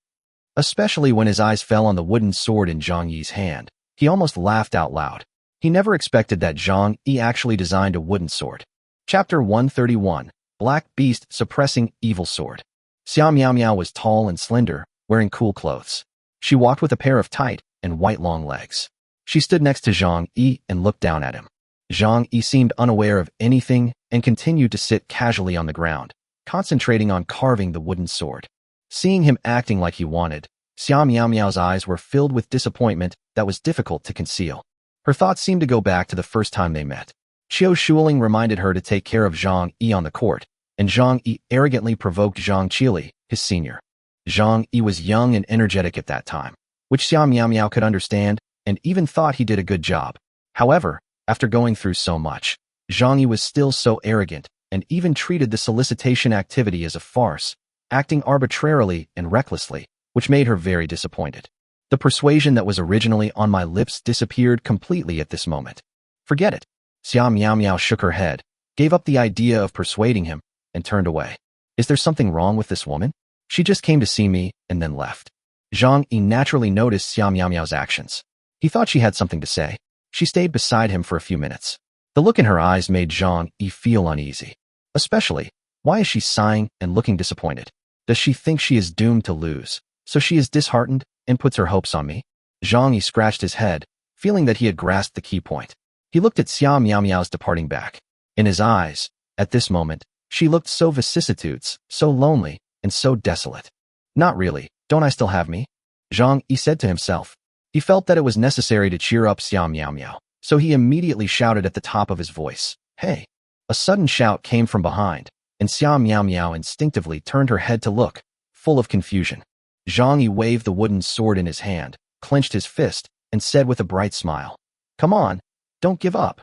Especially when his eyes fell on the wooden sword in Zhang Yi's hand, he almost laughed out loud. He never expected that Zhang Yi actually designed a wooden sword. Chapter 131. Black Beast Suppressing Evil Sword. Xia Miao Miao was tall and slender, wearing cool clothes. She walked with a pair of tight and white long legs. She stood next to Zhang Yi and looked down at him. Zhang Yi seemed unaware of anything and continued to sit casually on the ground, concentrating on carving the wooden sword. Seeing him acting like he wanted, Xia Miao Miao's eyes were filled with disappointment that was difficult to conceal. Her thoughts seemed to go back to the first time they met. Qiu Shuling reminded her to take care of Zhang Yi on the court, and Zhang Yi arrogantly provoked Zhang Qili, his senior. Zhang Yi was young and energetic at that time, which Xia Miao Miao could understand and even thought he did a good job. However, after going through so much, Zhang Yi was still so arrogant and even treated the solicitation activity as a farce, acting arbitrarily and recklessly, which made her very disappointed. The persuasion that was originally on my lips disappeared completely at this moment. Forget it. Xia Miao Miao shook her head, gave up the idea of persuading him, and turned away. Is there something wrong with this woman? She just came to see me and then left. Zhang Yi naturally noticed Xia Miao Miao's actions. He thought she had something to say. She stayed beside him for a few minutes. The look in her eyes made Zhang Yi feel uneasy. Especially, why is she sighing and looking disappointed? Does she think she is doomed to lose, so she is disheartened and puts her hopes on me? Zhang Yi scratched his head, feeling that he had grasped the key point. He looked at Xia Miao Miao's departing back. In his eyes, at this moment, she looked so vicissitudes, so lonely, and so desolate. Not really, don't I still have me? Zhang Yi said to himself. He felt that it was necessary to cheer up Xia Miao Miao, so he immediately shouted at the top of his voice, "Hey!" A sudden shout came from behind, and Xia Miao Miao instinctively turned her head to look, full of confusion. Zhang Yi waved the wooden sword in his hand, clenched his fist, and said with a bright smile, "Come on, don't give up."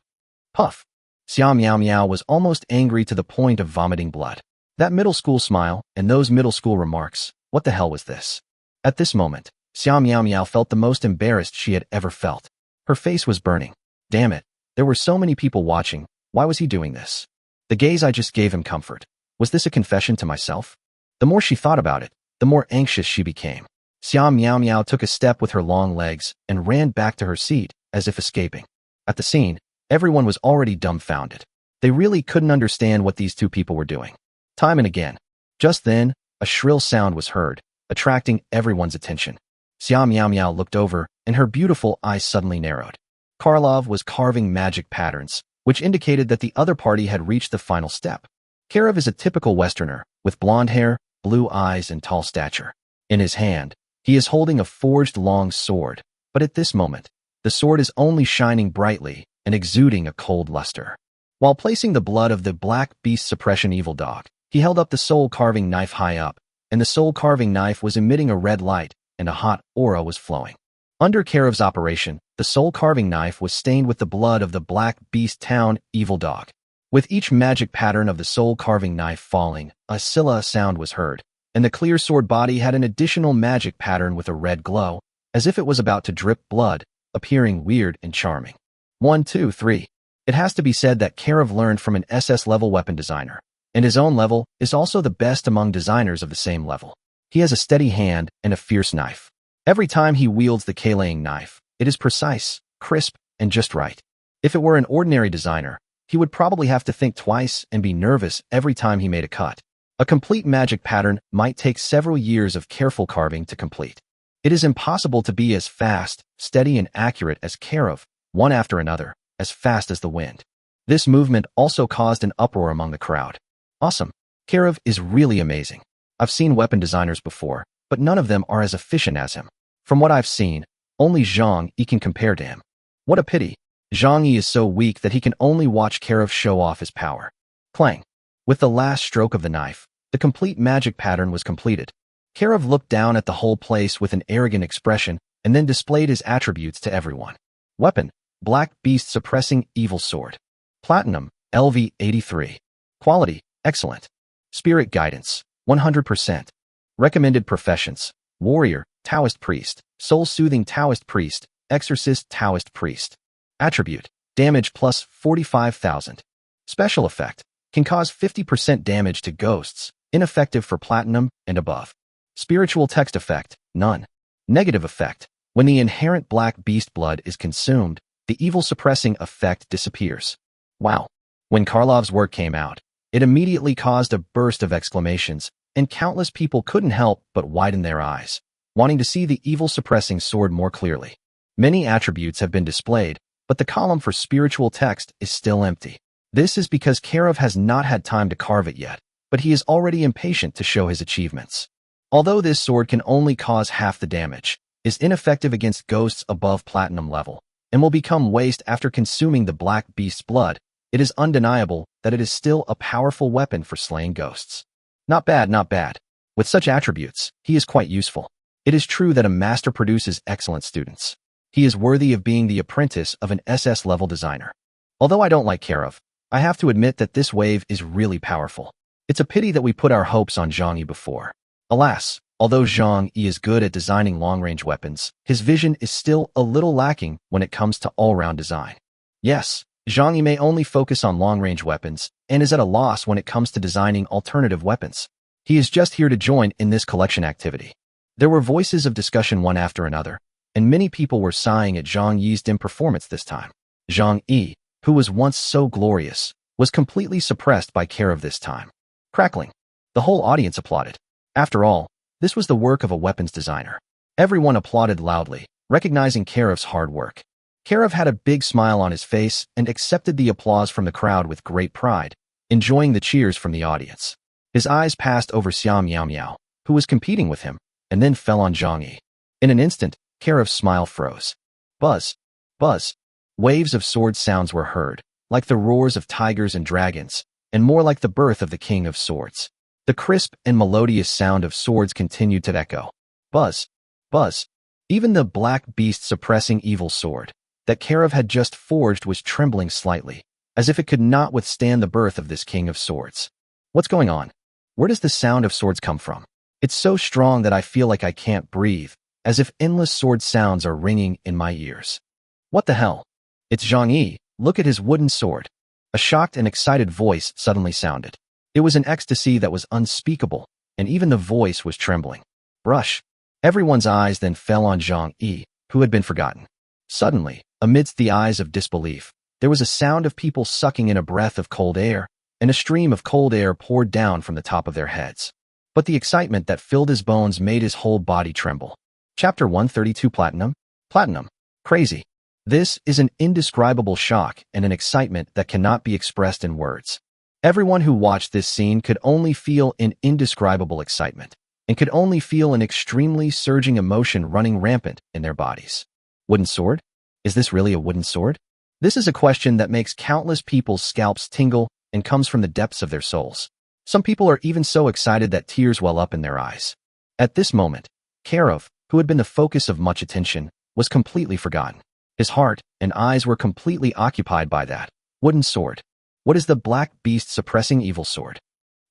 Puff. Xia Miao Miao was almost angry to the point of vomiting blood. That middle school smile and those middle school remarks, what the hell was this? At this moment, Xia Miao Miao felt the most embarrassed she had ever felt. Her face was burning. Damn it, there were so many people watching. Why was he doing this? The gaze I just gave him comfort. Was this a confession to myself? The more she thought about it, the more anxious she became. Xia Miao Miao took a step with her long legs and ran back to her seat, as if escaping. At the scene, everyone was already dumbfounded. They really couldn't understand what these two people were doing. Time and again. Just then, a shrill sound was heard, attracting everyone's attention. Xia Miao Miao looked over, and her beautiful eyes suddenly narrowed. Karlov was carving magic patterns, which indicated that the other party had reached the final step. Karov is a typical Westerner, with blonde hair, blue eyes, and tall stature. In his hand, he is holding a forged long sword, but at this moment, the sword is only shining brightly and exuding a cold luster. While placing the blood of the Black Beast Suppression Evil Dog, he held up the soul-carving knife high up, and the soul-carving knife was emitting a red light, and a hot aura was flowing. Under Karov's operation, the soul-carving knife was stained with the blood of the Black Beast Town Evil Dog. With each magic pattern of the soul-carving knife falling, a Scylla sound was heard, and the clear sword body had an additional magic pattern with a red glow, as if it was about to drip blood, appearing weird and charming. 1, 2, 3. It has to be said that Karov learned from an SS-level weapon designer, and his own level is also the best among designers of the same level. He has a steady hand and a fierce knife. Every time he wields the Kalaying knife, it is precise, crisp, and just right. If it were an ordinary designer, he would probably have to think twice and be nervous every time he made a cut. A complete magic pattern might take several years of careful carving to complete. It is impossible to be as fast, steady, and accurate as Karov, one after another, as fast as the wind. This movement also caused an uproar among the crowd. Awesome. Karov is really amazing. I've seen weapon designers before, but none of them are as efficient as him. From what I've seen, only Zhang Yi can compare to him. What a pity. Zhang Yi is so weak that he can only watch Karov show off his power. Clang. With the last stroke of the knife, the complete magic pattern was completed. Karov looked down at the whole place with an arrogant expression and then displayed his attributes to everyone. Weapon, Black Beast Suppressing Evil Sword. Platinum, LV 83. Quality, excellent. Spirit Guidance, 100%. Recommended professions, Warrior, Taoist Priest, Soul-Soothing Taoist Priest, Exorcist Taoist Priest. Attribute, damage plus 45,000. Special effect, can cause 50% damage to ghosts, ineffective for platinum and above. Spiritual text effect, none. Negative effect, when the inherent black beast blood is consumed, the evil suppressing effect disappears. Wow. When Karlov's work came out, it immediately caused a burst of exclamations, and countless people couldn't help but widen their eyes, wanting to see the evil suppressing sword more clearly. Many attributes have been displayed, but the column for spiritual text is still empty. This is because Karov has not had time to carve it yet, but he is already impatient to show his achievements. Although this sword can only cause half the damage, is ineffective against ghosts above platinum level, and will become waste after consuming the black beast's blood, it is undeniable that it is still a powerful weapon for slaying ghosts. Not bad, not bad. With such attributes, he is quite useful. It is true that a master produces excellent students. He is worthy of being the apprentice of an SS-level designer. Although I don't like Karov, I have to admit that this wave is really powerful. It's a pity that we put our hopes on Zhang Yi before. Alas, although Zhang Yi is good at designing long-range weapons, his vision is still a little lacking when it comes to all-round design. Yes, Zhang Yi may only focus on long-range weapons and is at a loss when it comes to designing alternative weapons. He is just here to join in this collection activity. There were voices of discussion one after another, and many people were sighing at Zhang Yi's dim performance this time. Zhang Yi, who was once so glorious, was completely suppressed by Karov this time. Crackling. The whole audience applauded. After all, this was the work of a weapons designer. Everyone applauded loudly, recognizing Karov's hard work. Karov had a big smile on his face and accepted the applause from the crowd with great pride, enjoying the cheers from the audience. His eyes passed over Xiao Miao Miao, who was competing with him, and then fell on Zhang Yi. In an instant, Karov's smile froze. Buzz. Buzz. Waves of sword sounds were heard, like the roars of tigers and dragons, and more like the birth of the King of Swords. The crisp and melodious sound of swords continued to echo. Buzz. Buzz. Even the black beast suppressing evil sword that Karov had just forged was trembling slightly, as if it could not withstand the birth of this King of Swords. What's going on? Where does the sound of swords come from? It's so strong that I feel like I can't breathe, as if endless sword sounds are ringing in my ears. What the hell? It's Zhang Yi. Look at his wooden sword. A shocked and excited voice suddenly sounded. It was an ecstasy that was unspeakable, and even the voice was trembling. Brush. Everyone's eyes then fell on Zhang Yi, who had been forgotten. Suddenly, amidst the eyes of disbelief, there was a sound of people sucking in a breath of cold air, and a stream of cold air poured down from the top of their heads. But the excitement that filled his bones made his whole body tremble. Chapter 132 Platinum? Platinum. Crazy. This is an indescribable shock and an excitement that cannot be expressed in words. Everyone who watched this scene could only feel an indescribable excitement, and could only feel an extremely surging emotion running rampant in their bodies. Wooden sword? Is this really a wooden sword? This is a question that makes countless people's scalps tingle and comes from the depths of their souls. Some people are even so excited that tears well up in their eyes. At this moment, Karov, who had been the focus of much attention, was completely forgotten. His heart and eyes were completely occupied by that wooden sword. What is the black beast suppressing evil sword?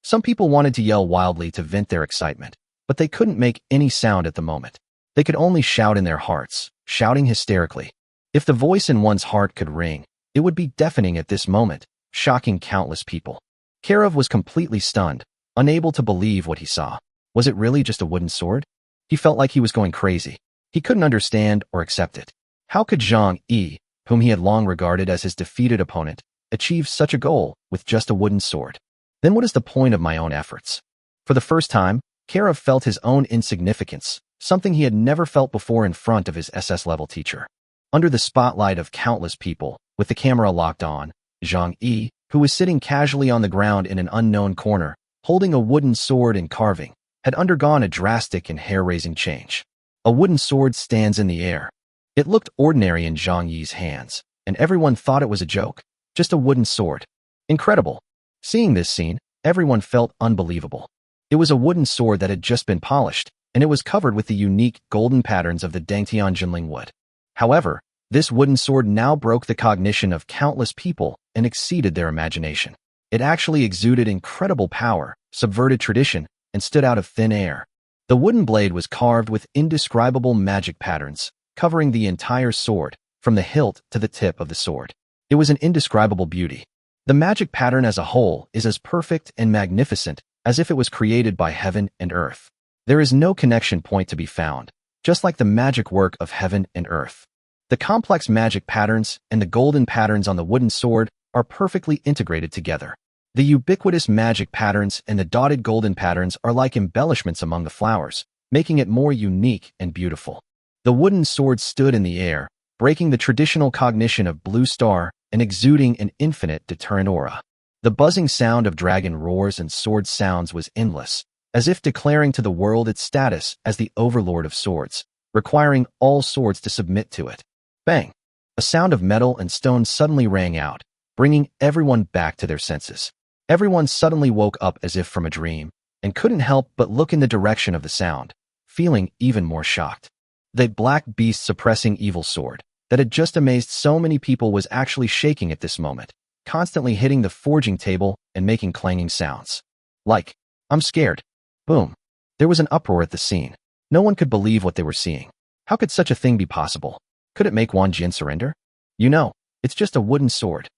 Some people wanted to yell wildly to vent their excitement, but they couldn't make any sound at the moment. They could only shout in their hearts, shouting hysterically. If the voice in one's heart could ring, it would be deafening at this moment, shocking countless people. Karov was completely stunned, unable to believe what he saw. Was it really just a wooden sword? He felt like he was going crazy. He couldn't understand or accept it. How could Zhang Yi, whom he had long regarded as his defeated opponent, achieve such a goal with just a wooden sword? Then what is the point of my own efforts? For the first time, Karov felt his own insignificance, something he had never felt before in front of his SS-level teacher. Under the spotlight of countless people, with the camera locked on, Zhang Yi, who was sitting casually on the ground in an unknown corner, holding a wooden sword and carving, had undergone a drastic and hair-raising change. A wooden sword stands in the air. It looked ordinary in Zhang Yi's hands, and everyone thought it was a joke, just a wooden sword. Incredible. Seeing this scene, everyone felt unbelievable. It was a wooden sword that had just been polished, and it was covered with the unique golden patterns of the Dangtian Jinling wood. However, this wooden sword now broke the cognition of countless people and exceeded their imagination. It actually exuded incredible power, subverted tradition, and stood out of thin air. The wooden blade was carved with indescribable magic patterns, covering the entire sword, from the hilt to the tip of the sword. It was an indescribable beauty. The magic pattern as a whole is as perfect and magnificent as if it was created by heaven and earth. There is no connection point to be found, just like the magic work of heaven and earth. The complex magic patterns and the golden patterns on the wooden sword are perfectly integrated together. The ubiquitous magic patterns and the dotted golden patterns are like embellishments among the flowers, making it more unique and beautiful. The wooden sword stood in the air, breaking the traditional cognition of blue star and exuding an infinite deterrent aura. The buzzing sound of dragon roars and sword sounds was endless, as if declaring to the world its status as the overlord of swords, requiring all swords to submit to it. Bang! A sound of metal and stone suddenly rang out, bringing everyone back to their senses. Everyone suddenly woke up as if from a dream, and couldn't help but look in the direction of the sound, feeling even more shocked. The black beast suppressing evil sword that had just amazed so many people was actually shaking at this moment, constantly hitting the forging table and making clanging sounds. Like, I'm scared. Boom. There was an uproar at the scene. No one could believe what they were seeing. How could such a thing be possible? Could it make Wan Jin surrender? You know, it's just a wooden sword.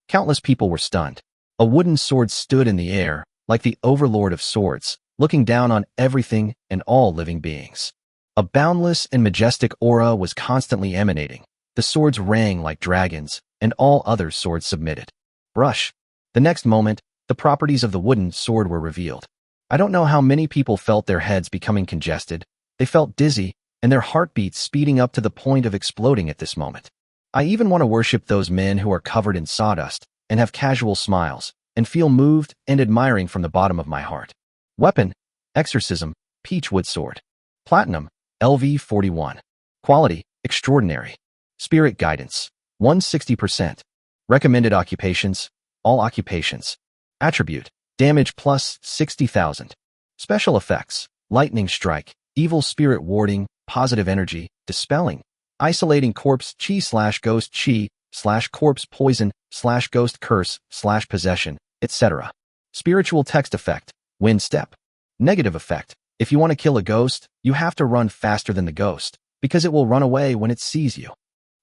Countless people were stunned. A wooden sword stood in the air, like the overlord of swords, looking down on everything and all living beings. A boundless and majestic aura was constantly emanating. The swords rang like dragons, and all other swords submitted. Brush. The next moment, the properties of the wooden sword were revealed. I don't know how many people felt their heads becoming congested. They felt dizzy, and their heartbeats speeding up to the point of exploding at this moment. I even want to worship those men who are covered in sawdust and have casual smiles, and feel moved and admiring from the bottom of my heart. Weapon, Exorcism, Peach Wood Sword. Platinum, LV41. Quality, Extraordinary. Spirit Guidance, 160%. Recommended Occupations, All Occupations. Attribute, Damage plus 60,000. Special Effects, Lightning Strike, Evil Spirit Warding, Positive Energy, Dispelling, Isolating Corpse Chi/Ghost Chi/Corpse Poison /Ghost Curse /Possession, etc. Spiritual Text Effect, Wind Step. Negative Effect, if you want to kill a ghost, you have to run faster than the ghost, because it will run away when it sees you.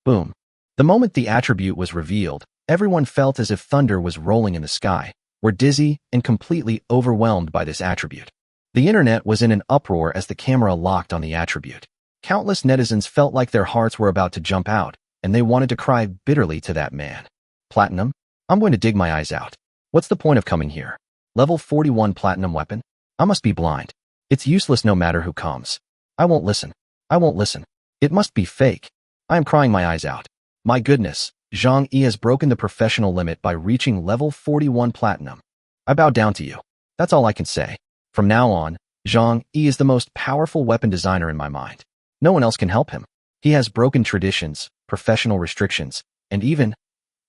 Boom. The moment the attribute was revealed, everyone felt as if thunder was rolling in the sky, were dizzy and completely overwhelmed by this attribute. The internet was in an uproar as the camera locked on the attribute. Countless netizens felt like their hearts were about to jump out, and they wanted to cry bitterly to that man. Platinum? I'm going to dig my eyes out. What's the point of coming here? Level 41 platinum weapon? I must be blind. It's useless no matter who comes. I won't listen. I won't listen. It must be fake. I am crying my eyes out. My goodness, Zhang Yi has broken the professional limit by reaching level 41 platinum. I bow down to you. That's all I can say. From now on, Zhang Yi is the most powerful weapon designer in my mind. No one else can help him. He has broken traditions, professional restrictions, and even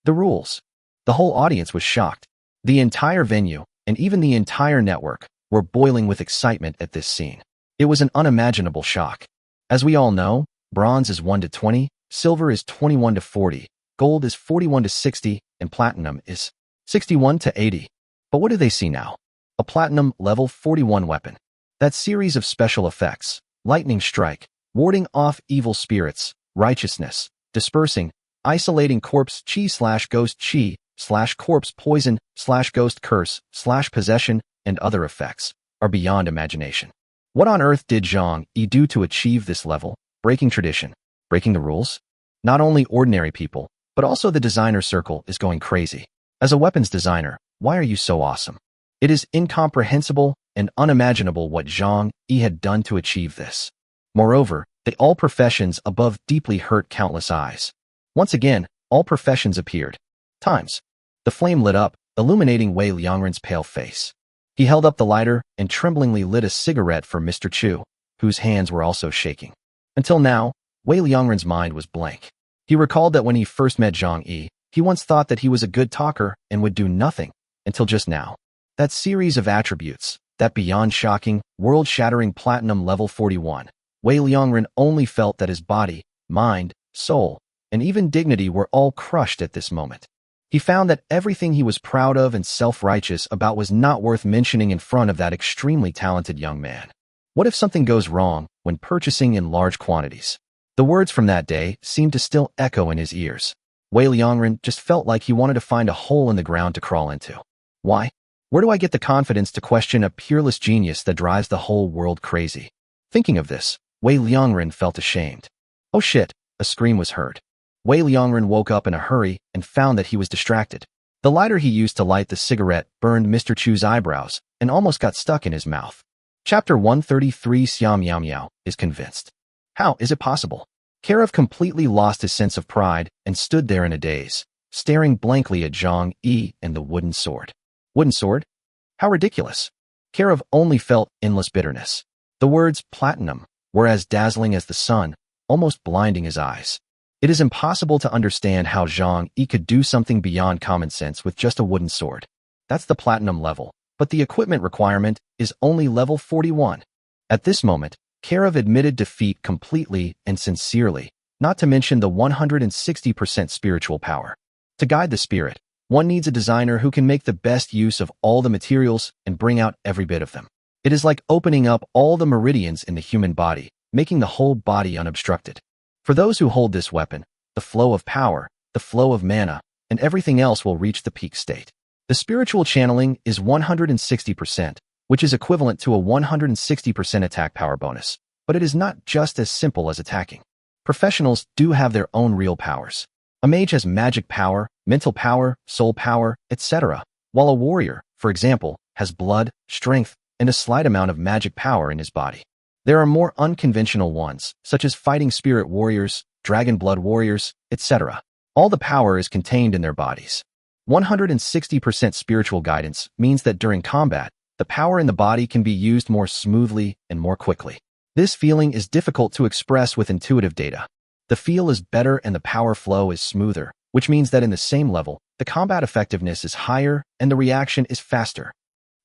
the rules. The whole audience was shocked. The entire venue, and even the entire network, were boiling with excitement at this scene. It was an unimaginable shock. As we all know, bronze is 1 to 20, silver is 21 to 40, gold is 41 to 60, and platinum is 61 to 80. But what do they see now? A platinum level 41 weapon. That series of special effects, lightning strike, warding off evil spirits, righteousness, dispersing, isolating corpse chi/ghost chi/corpse poison /ghost curse /possession, and other effects, are beyond imagination. What on earth did Zhang Yi do to achieve this level, breaking tradition, breaking the rules? Not only ordinary people, but also the designer circle is going crazy. As a weapons designer, why are you so awesome? It is incomprehensible and unimaginable what Zhang Yi had done to achieve this. Moreover, the all professions above deeply hurt countless eyes. Once again, all professions appeared. Times. The flame lit up, illuminating Wei Liangren's pale face. He held up the lighter and tremblingly lit a cigarette for Mr. Chu, whose hands were also shaking. Until now, Wei Liangren's mind was blank. He recalled that when he first met Zhang Yi, he once thought that he was a good talker and would do nothing, until just now. That series of attributes, that beyond shocking, world-shattering platinum level 41, Wei Liangren only felt that his body, mind, soul, and even dignity were all crushed at this moment. He found that everything he was proud of and self-righteous about was not worth mentioning in front of that extremely talented young man. What if something goes wrong when purchasing in large quantities? The words from that day seemed to still echo in his ears. Wei Liangren just felt like he wanted to find a hole in the ground to crawl into. Why? Where do I get the confidence to question a peerless genius that drives the whole world crazy? Thinking of this, Wei Liangren felt ashamed. Oh shit, a scream was heard. Wei Liangren woke up in a hurry and found that he was distracted. The lighter he used to light the cigarette burned Mr. Chu's eyebrows and almost got stuck in his mouth. Chapter 133. Xiao Miao Miao is convinced. How is it possible? Karev completely lost his sense of pride and stood there in a daze, staring blankly at Zhang Yi and the wooden sword. Wooden sword? How ridiculous. Karev only felt endless bitterness. The words platinum were as dazzling as the sun, almost blinding his eyes. It is impossible to understand how Zhang Yi could do something beyond common sense with just a wooden sword. That's the platinum level, but the equipment requirement is only level 41. At this moment, Karev admitted defeat completely and sincerely, not to mention the 160% spiritual power. To guide the spirit, one needs a designer who can make the best use of all the materials and bring out every bit of them. It is like opening up all the meridians in the human body, making the whole body unobstructed. For those who hold this weapon, the flow of power, the flow of mana, and everything else will reach the peak state. The spiritual channeling is 160%, which is equivalent to a 160% attack power bonus, but it is not just as simple as attacking. Professionals do have their own real powers. A mage has magic power, mental power, soul power, etc., while a warrior, for example, has blood, strength, and a slight amount of magic power in his body. There are more unconventional ones, such as fighting spirit warriors, dragon blood warriors, etc. All the power is contained in their bodies. 160% spiritual guidance means that during combat, the power in the body can be used more smoothly and more quickly. This feeling is difficult to express with intuitive data. The feel is better and the power flow is smoother, which means that in the same level, the combat effectiveness is higher and the reaction is faster.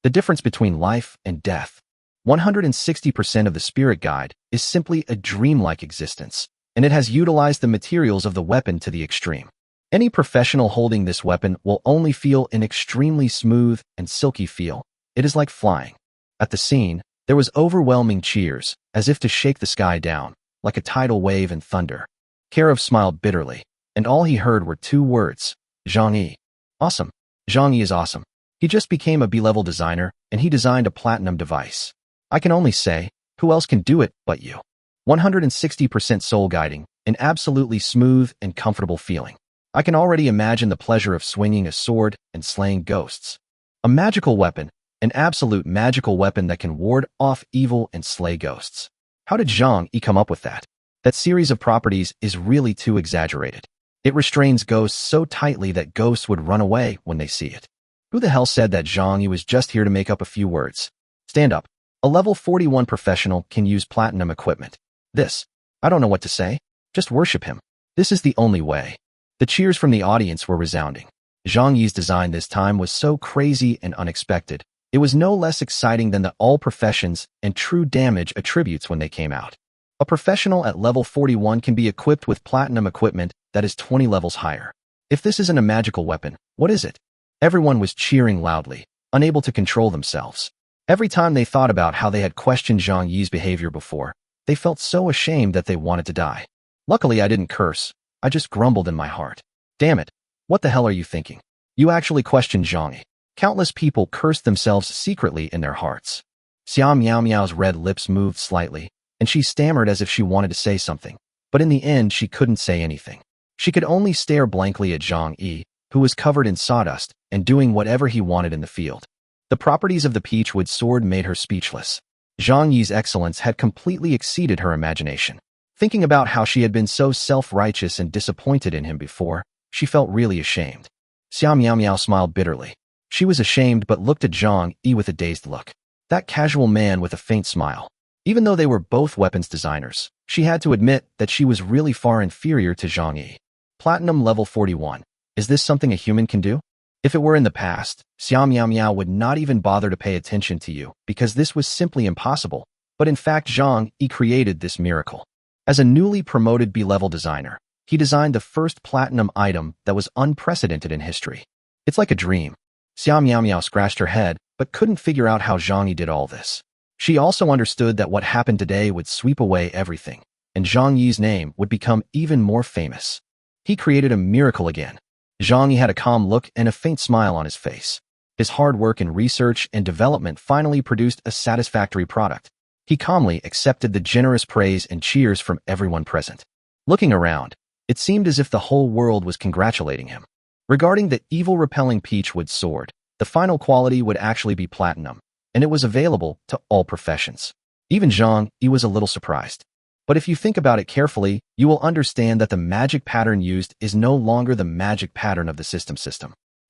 The difference between life and death. 160% of the spirit guide is simply a dreamlike existence, and it has utilized the materials of the weapon to the extreme. Any professional holding this weapon will only feel an extremely smooth and silky feel. It is like flying. At the scene, there was overwhelming cheers, as if to shake the sky down, like a tidal wave and thunder. Karev smiled bitterly, and all he heard were two words, Zhang Yi. Awesome. Zhang Yi is awesome. He just became a B-level designer, and he designed a platinum device. I can only say, who else can do it but you? 160% soul guiding, an absolutely smooth and comfortable feeling. I can already imagine the pleasure of swinging a sword and slaying ghosts. A magical weapon, an absolute magical weapon that can ward off evil and slay ghosts. How did Zhang Yi come up with that? That series of properties is really too exaggerated. It restrains ghosts so tightly that ghosts would run away when they see it. Who the hell said that Zhang Yi was just here to make up a few words? Stand up. A level 41 professional can use platinum equipment. I don't know what to say. Just worship him. This is the only way. The cheers from the audience were resounding. Zhang Yi's design this time was so crazy and unexpected. It was no less exciting than the all professions and true damage attributes when they came out. A professional at level 41 can be equipped with platinum equipment that is 20 levels higher. If this isn't a magical weapon, what is it? Everyone was cheering loudly, unable to control themselves. Every time they thought about how they had questioned Zhang Yi's behavior before, they felt so ashamed that they wanted to die. Luckily, I didn't curse. I just grumbled in my heart. Damn it. What the hell are you thinking? You actually questioned Zhang Yi. Countless people cursed themselves secretly in their hearts. Xiao Miao Miao's red lips moved slightly, and she stammered as if she wanted to say something. But in the end, she couldn't say anything. She could only stare blankly at Zhang Yi, who was covered in sawdust and doing whatever he wanted in the field. The properties of the peachwood sword made her speechless. Zhang Yi's excellence had completely exceeded her imagination. Thinking about how she had been so self-righteous and disappointed in him before, she felt really ashamed. Xiao Miao Miao smiled bitterly. She was ashamed but looked at Zhang Yi with a dazed look. That casual man with a faint smile. Even though they were both weapons designers, she had to admit that she was really far inferior to Zhang Yi. Platinum level 41. Is this something a human can do? If it were in the past, Xiao Miao Miao would not even bother to pay attention to you because this was simply impossible. But in fact, Zhang Yi created this miracle. As a newly promoted B-level designer, he designed the first platinum item that was unprecedented in history. It's like a dream. Xiao Miao Miao scratched her head, but couldn't figure out how Zhang Yi did all this. She also understood that what happened today would sweep away everything, and Zhang Yi's name would become even more famous. He created a miracle again. Zhang Yi had a calm look and a faint smile on his face. His hard work in research and development finally produced a satisfactory product. He calmly accepted the generous praise and cheers from everyone present. Looking around, It seemed as if the whole world was congratulating him. Regarding the evil-repelling peachwood sword, the final quality would actually be platinum, and it was available to all professions. Even Zhang Yi was a little surprised. But if you think about it carefully, you will understand that the magic pattern used is no longer the magic pattern of the system.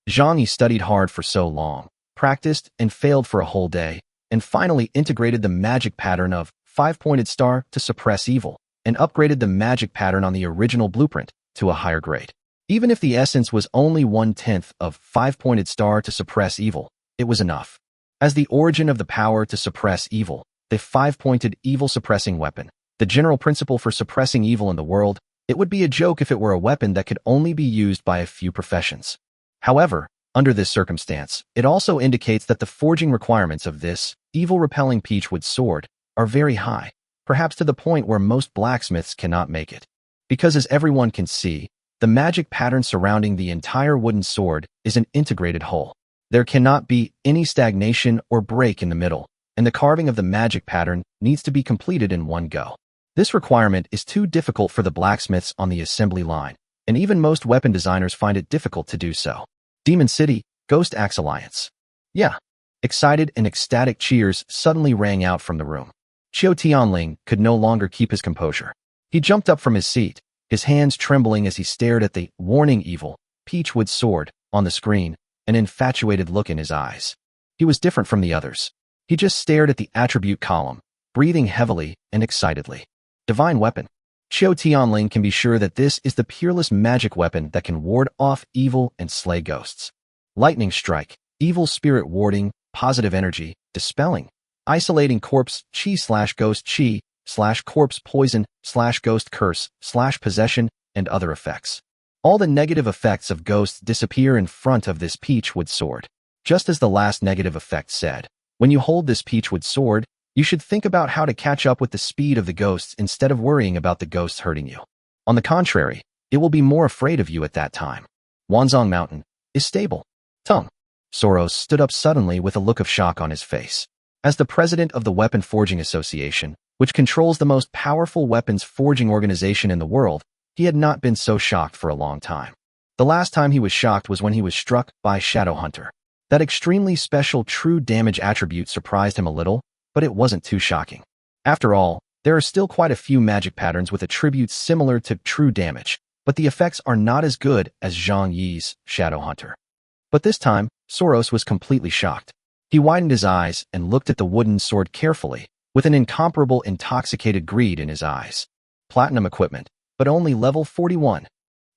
Zhang Yi studied hard for so long, practiced and failed for a whole day, and finally integrated the magic pattern of five-pointed star to suppress evil, and upgraded the magic pattern on the original blueprint to a higher grade. Even if the essence was only 1/10 of five-pointed star to suppress evil, it was enough. As the origin of the power to suppress evil, the five-pointed evil-suppressing weapon, the general principle for suppressing evil in the world, it would be a joke if it were a weapon that could only be used by a few professions. However, under this circumstance, it also indicates that the forging requirements of this evil-repelling peachwood sword are very high, perhaps to the point where most blacksmiths cannot make it. Because as everyone can see, the magic pattern surrounding the entire wooden sword is an integrated whole. There cannot be any stagnation or break in the middle, and the carving of the magic pattern needs to be completed in one go. This requirement is too difficult for the blacksmiths on the assembly line, and even most weapon designers find it difficult to do so. Demon City, Ghost Axe Alliance. Yeah. Excited and ecstatic cheers suddenly rang out from the room. Qiu Tianling could no longer keep his composure. He jumped up from his seat, his hands trembling as he stared at the warning evil peachwood sword on the screen, an infatuated look in his eyes. He was different from the others. He just stared at the attribute column, breathing heavily and excitedly. Divine weapon. Qiu Tianling can be sure that this is the peerless magic weapon that can ward off evil and slay ghosts. Lightning strike, evil spirit warding, positive energy, dispelling, isolating corpse chi/ghost chi/corpse poison /ghost curse /possession, and other effects. All the negative effects of ghosts disappear in front of this peachwood sword. Just as the last negative effect said, when you hold this peachwood sword, you should think about how to catch up with the speed of the ghosts instead of worrying about the ghosts hurting you. On the contrary, it will be more afraid of you at that time. Wanzhong Mountain is stable. Tongue. Soros stood up suddenly with a look of shock on his face. As the president of the Weapon Forging Association, which controls the most powerful weapons forging organization in the world, he had not been so shocked for a long time. The last time he was shocked was when he was struck by Shadow Hunter. That extremely special true damage attribute surprised him a little, but it wasn't too shocking. After all, there are still quite a few magic patterns with attributes similar to true damage, but the effects are not as good as Zhang Yi's Shadow Hunter. But this time, Soros was completely shocked. He widened his eyes and looked at the wooden sword carefully, with an incomparable intoxicated greed in his eyes. Platinum equipment, but only level 41.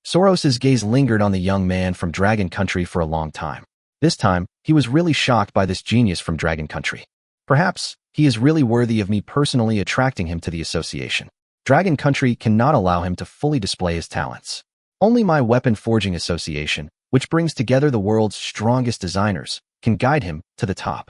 Soros's gaze lingered on the young man from Dragon Country for a long time. This time, he was really shocked by this genius from Dragon Country. Perhaps, he is really worthy of me personally attracting him to the association. Dragon Country cannot allow him to fully display his talents. Only my Weapon Forging Association, which brings together the world's strongest designers, can guide him to the top.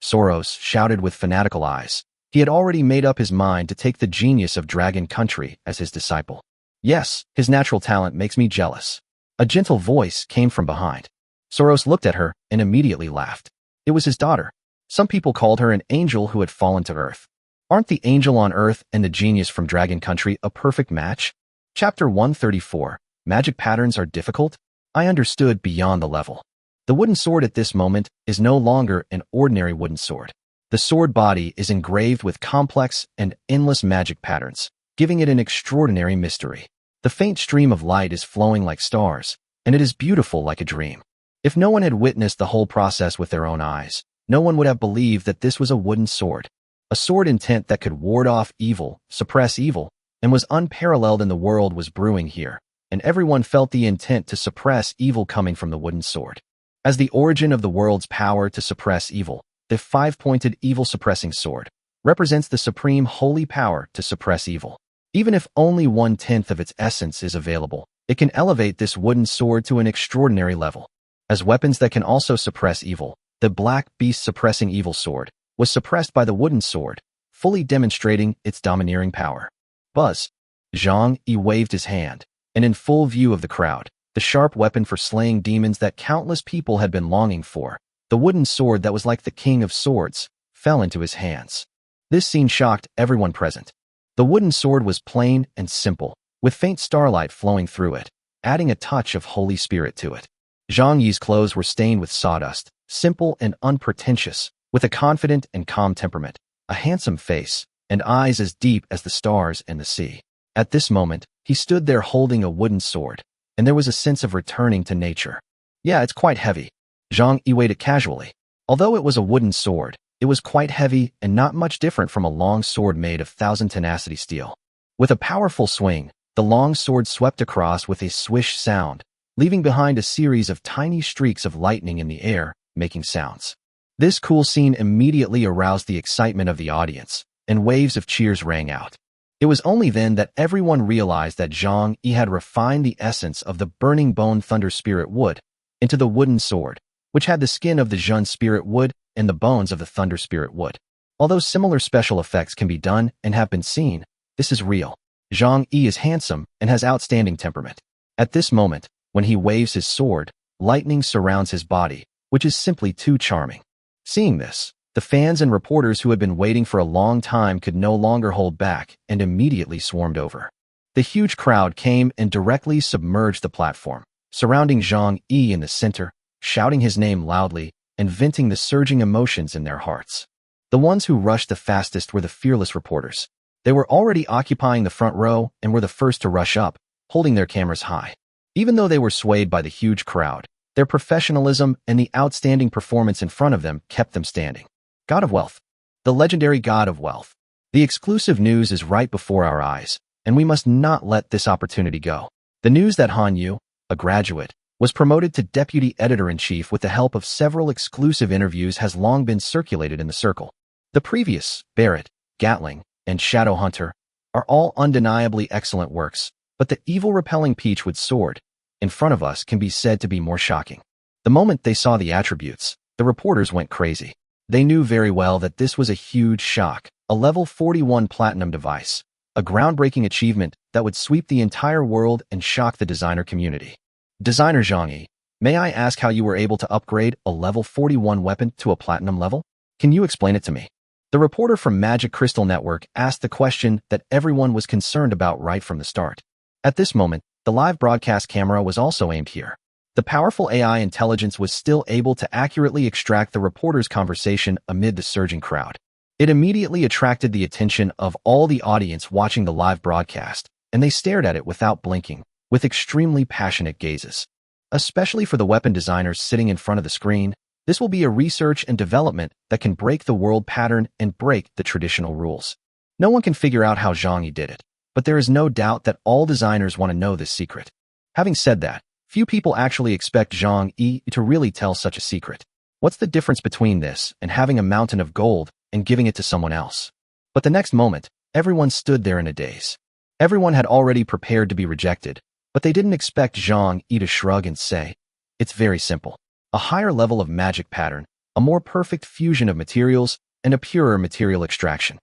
Soros shouted with fanatical eyes. He had already made up his mind to take the genius of Dragon Country as his disciple. Yes, his natural talent makes me jealous. A gentle voice came from behind. Soros looked at her and immediately laughed. It was his daughter. Some people called her an angel who had fallen to earth. Aren't the angel on earth and the genius from Dragon Country a perfect match? Chapter 134. Magic patterns are difficult? I understood beyond the level. The wooden sword at this moment is no longer an ordinary wooden sword. The sword body is engraved with complex and endless magic patterns, giving it an extraordinary mystery. The faint stream of light is flowing like stars, and it is beautiful like a dream. If no one had witnessed the whole process with their own eyes, no one would have believed that this was a wooden sword. A sword intent that could ward off evil, suppress evil, and was unparalleled in the world was brewing here, and everyone felt the intent to suppress evil coming from the wooden sword. As the origin of the world's power to suppress evil, the five-pointed evil-suppressing sword represents the supreme holy power to suppress evil. Even if only 1/10 of its essence is available, it can elevate this wooden sword to an extraordinary level. As weapons that can also suppress evil, the Black Beast suppressing evil sword was suppressed by the wooden sword, fully demonstrating its domineering power. Buzz. Zhang Yi waved his hand, and in full view of the crowd, the sharp weapon for slaying demons that countless people had been longing for, the wooden sword that was like the king of swords, fell into his hands. This scene shocked everyone present. The wooden sword was plain and simple, with faint starlight flowing through it, adding a touch of Holy Spirit to it. Zhang Yi's clothes were stained with sawdust, simple and unpretentious, with a confident and calm temperament, a handsome face, and eyes as deep as the stars and the sea. At this moment, he stood there holding a wooden sword, and there was a sense of returning to nature. Yeah, it's quite heavy. Zhang Yi weighed it casually. Although it was a wooden sword, it was quite heavy and not much different from a long sword made of 1,000 tenacity steel. With a powerful swing, the long sword swept across with a swish sound, leaving behind a series of tiny streaks of lightning in the air, making sounds. This cool scene immediately aroused the excitement of the audience, and waves of cheers rang out. It was only then that everyone realized that Zhang Yi had refined the essence of the burning bone thunder spirit wood into the wooden sword, which had the skin of the Zhun spirit wood and the bones of the thunder spirit wood. Although similar special effects can be done and have been seen, this is real. Zhang Yi is handsome and has outstanding temperament. At this moment, when he waves his sword, lightning surrounds his body, which is simply too charming. Seeing this, the fans and reporters who had been waiting for a long time could no longer hold back and immediately swarmed over. The huge crowd came and directly submerged the platform, surrounding Zhang Yi in the center, shouting his name loudly and venting the surging emotions in their hearts. The ones who rushed the fastest were the fearless reporters. They were already occupying the front row and were the first to rush up, holding their cameras high. Even though they were swayed by the huge crowd, their professionalism and the outstanding performance in front of them kept them standing. God of Wealth. The legendary God of Wealth. The exclusive news is right before our eyes, and we must not let this opportunity go. The news that Han Yu, a graduate, was promoted to deputy editor-in-chief with the help of several exclusive interviews has long been circulated in the circle. The previous, Barrett, Gatling, and Shadowhunter, are all undeniably excellent works, but the evil-repelling Peach with sword in front of us can be said to be more shocking. The moment they saw the attributes, the reporters went crazy. They knew very well that this was a huge shock, a level 41 platinum device, a groundbreaking achievement that would sweep the entire world and shock the designer community. Designer Zhang Yi, may I ask how you were able to upgrade a level 41 weapon to a platinum level? Can you explain it to me? The reporter from Magic Crystal Network asked the question that everyone was concerned about right from the start. At this moment, the live broadcast camera was also aimed here. The powerful AI intelligence was still able to accurately extract the reporter's conversation amid the surging crowd. It immediately attracted the attention of all the audience watching the live broadcast, and they stared at it without blinking, with extremely passionate gazes. Especially for the weapon designers sitting in front of the screen, this will be a research and development that can break the world pattern and break the traditional rules. No one can figure out how Zhang Yi did it, but there is no doubt that all designers want to know this secret. Having said that, few people actually expect Zhang Yi to really tell such a secret. What's the difference between this and having a mountain of gold and giving it to someone else? But the next moment, everyone stood there in a daze. Everyone had already prepared to be rejected, but they didn't expect Zhang Yi to shrug and say, "It's very simple. A higher level of magic pattern, a more perfect fusion of materials, and a purer material extraction."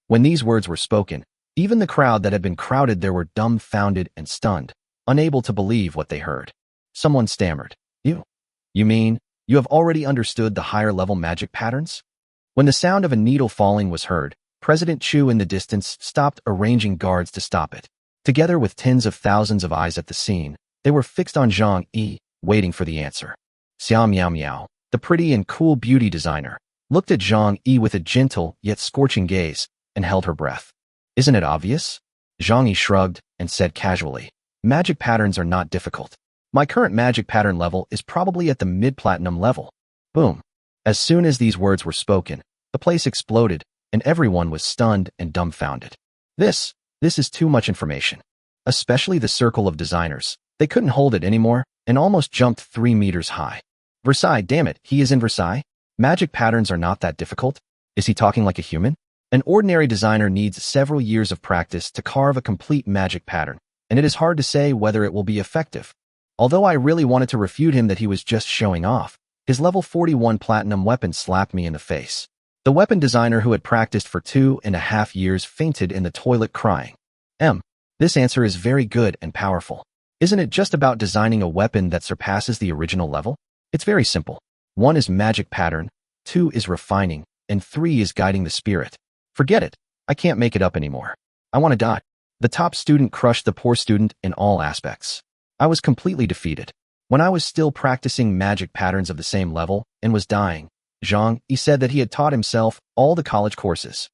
When these words were spoken, even the crowd that had been crowded there were dumbfounded and stunned, unable to believe what they heard. Someone stammered, You mean, you have already understood the higher level magic patterns?" When the sound of a needle falling was heard, President Chu in the distance stopped arranging guards to stop it. Together with tens of thousands of eyes at the scene, they were fixed on Zhang Yi, waiting for the answer. Xiao Miao Miao, the pretty and cool beauty designer, looked at Zhang Yi with a gentle yet scorching gaze and held her breath. "Isn't it obvious?" Zhang Yi shrugged and said casually, "Magic patterns are not difficult. My current magic pattern level is probably at the mid-platinum level." Boom. As soon as these words were spoken, the place exploded and everyone was stunned and dumbfounded. This is too much information. Especially the circle of designers. They couldn't hold it anymore and almost jumped 3 meters high. Versailles, damn it, he is in Versailles? Magic patterns are not that difficult? Is he talking like a human? An ordinary designer needs several years of practice to carve a complete magic pattern, and it is hard to say whether it will be effective. Although I really wanted to refute him that he was just showing off, his level 41 platinum weapon slapped me in the face. The weapon designer who had practiced for 2.5 years fainted in the toilet crying. This answer is very good and powerful. Isn't it just about designing a weapon that surpasses the original level? It's very simple. 1 is magic pattern, 2 is refining, and 3 is guiding the spirit. Forget it. I can't make it up anymore. I want to die. The top student crushed the poor student in all aspects. I was completely defeated. When I was still practicing magic patterns of the same level and was dying, Zhang Yi said that he had taught himself all the college courses.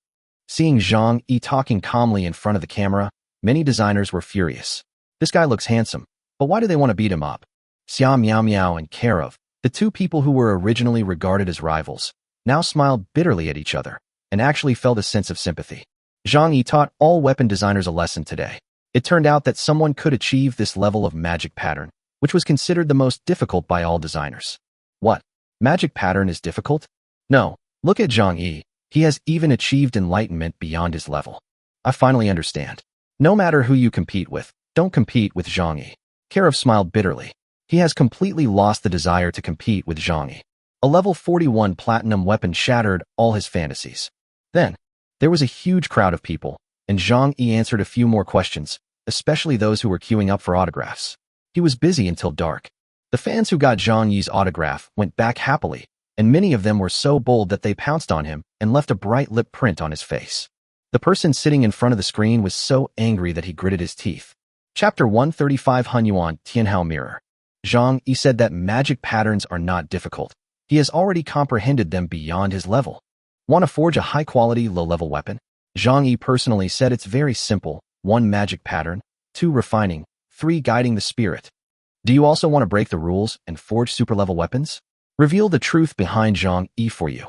Seeing Zhang Yi talking calmly in front of the camera, many designers were furious. This guy looks handsome, but why do they want to beat him up? Xia Miao Miao and Karov, the two people who were originally regarded as rivals, now smiled bitterly at each other and actually felt a sense of sympathy. Zhang Yi taught all weapon designers a lesson today. It turned out that someone could achieve this level of magic pattern, which was considered the most difficult by all designers. What? Magic pattern is difficult? No, look at Zhang Yi. He has even achieved enlightenment beyond his level. I finally understand. No matter who you compete with, don't compete with Zhang Yi. Karov smiled bitterly. He has completely lost the desire to compete with Zhang Yi. A level 41 platinum weapon shattered all his fantasies. Then, there was a huge crowd of people, and Zhang Yi answered a few more questions, especially those who were queuing up for autographs. He was busy until dark. The fans who got Zhang Yi's autograph went back happily, and many of them were so bold that they pounced on him and left a bright lip print on his face. The person sitting in front of the screen was so angry that he gritted his teeth. Chapter 135 Hunyuan Tianhao Mirror. Zhang Yi said that magic patterns are not difficult. He has already comprehended them beyond his level. Want to forge a high-quality, low-level weapon? Zhang Yi personally said it's very simple. 1. Magic pattern. 2. Refining. 3. Guiding the spirit. Do you also want to break the rules and forge super-level weapons? Reveal the truth behind Zhang Yi for you.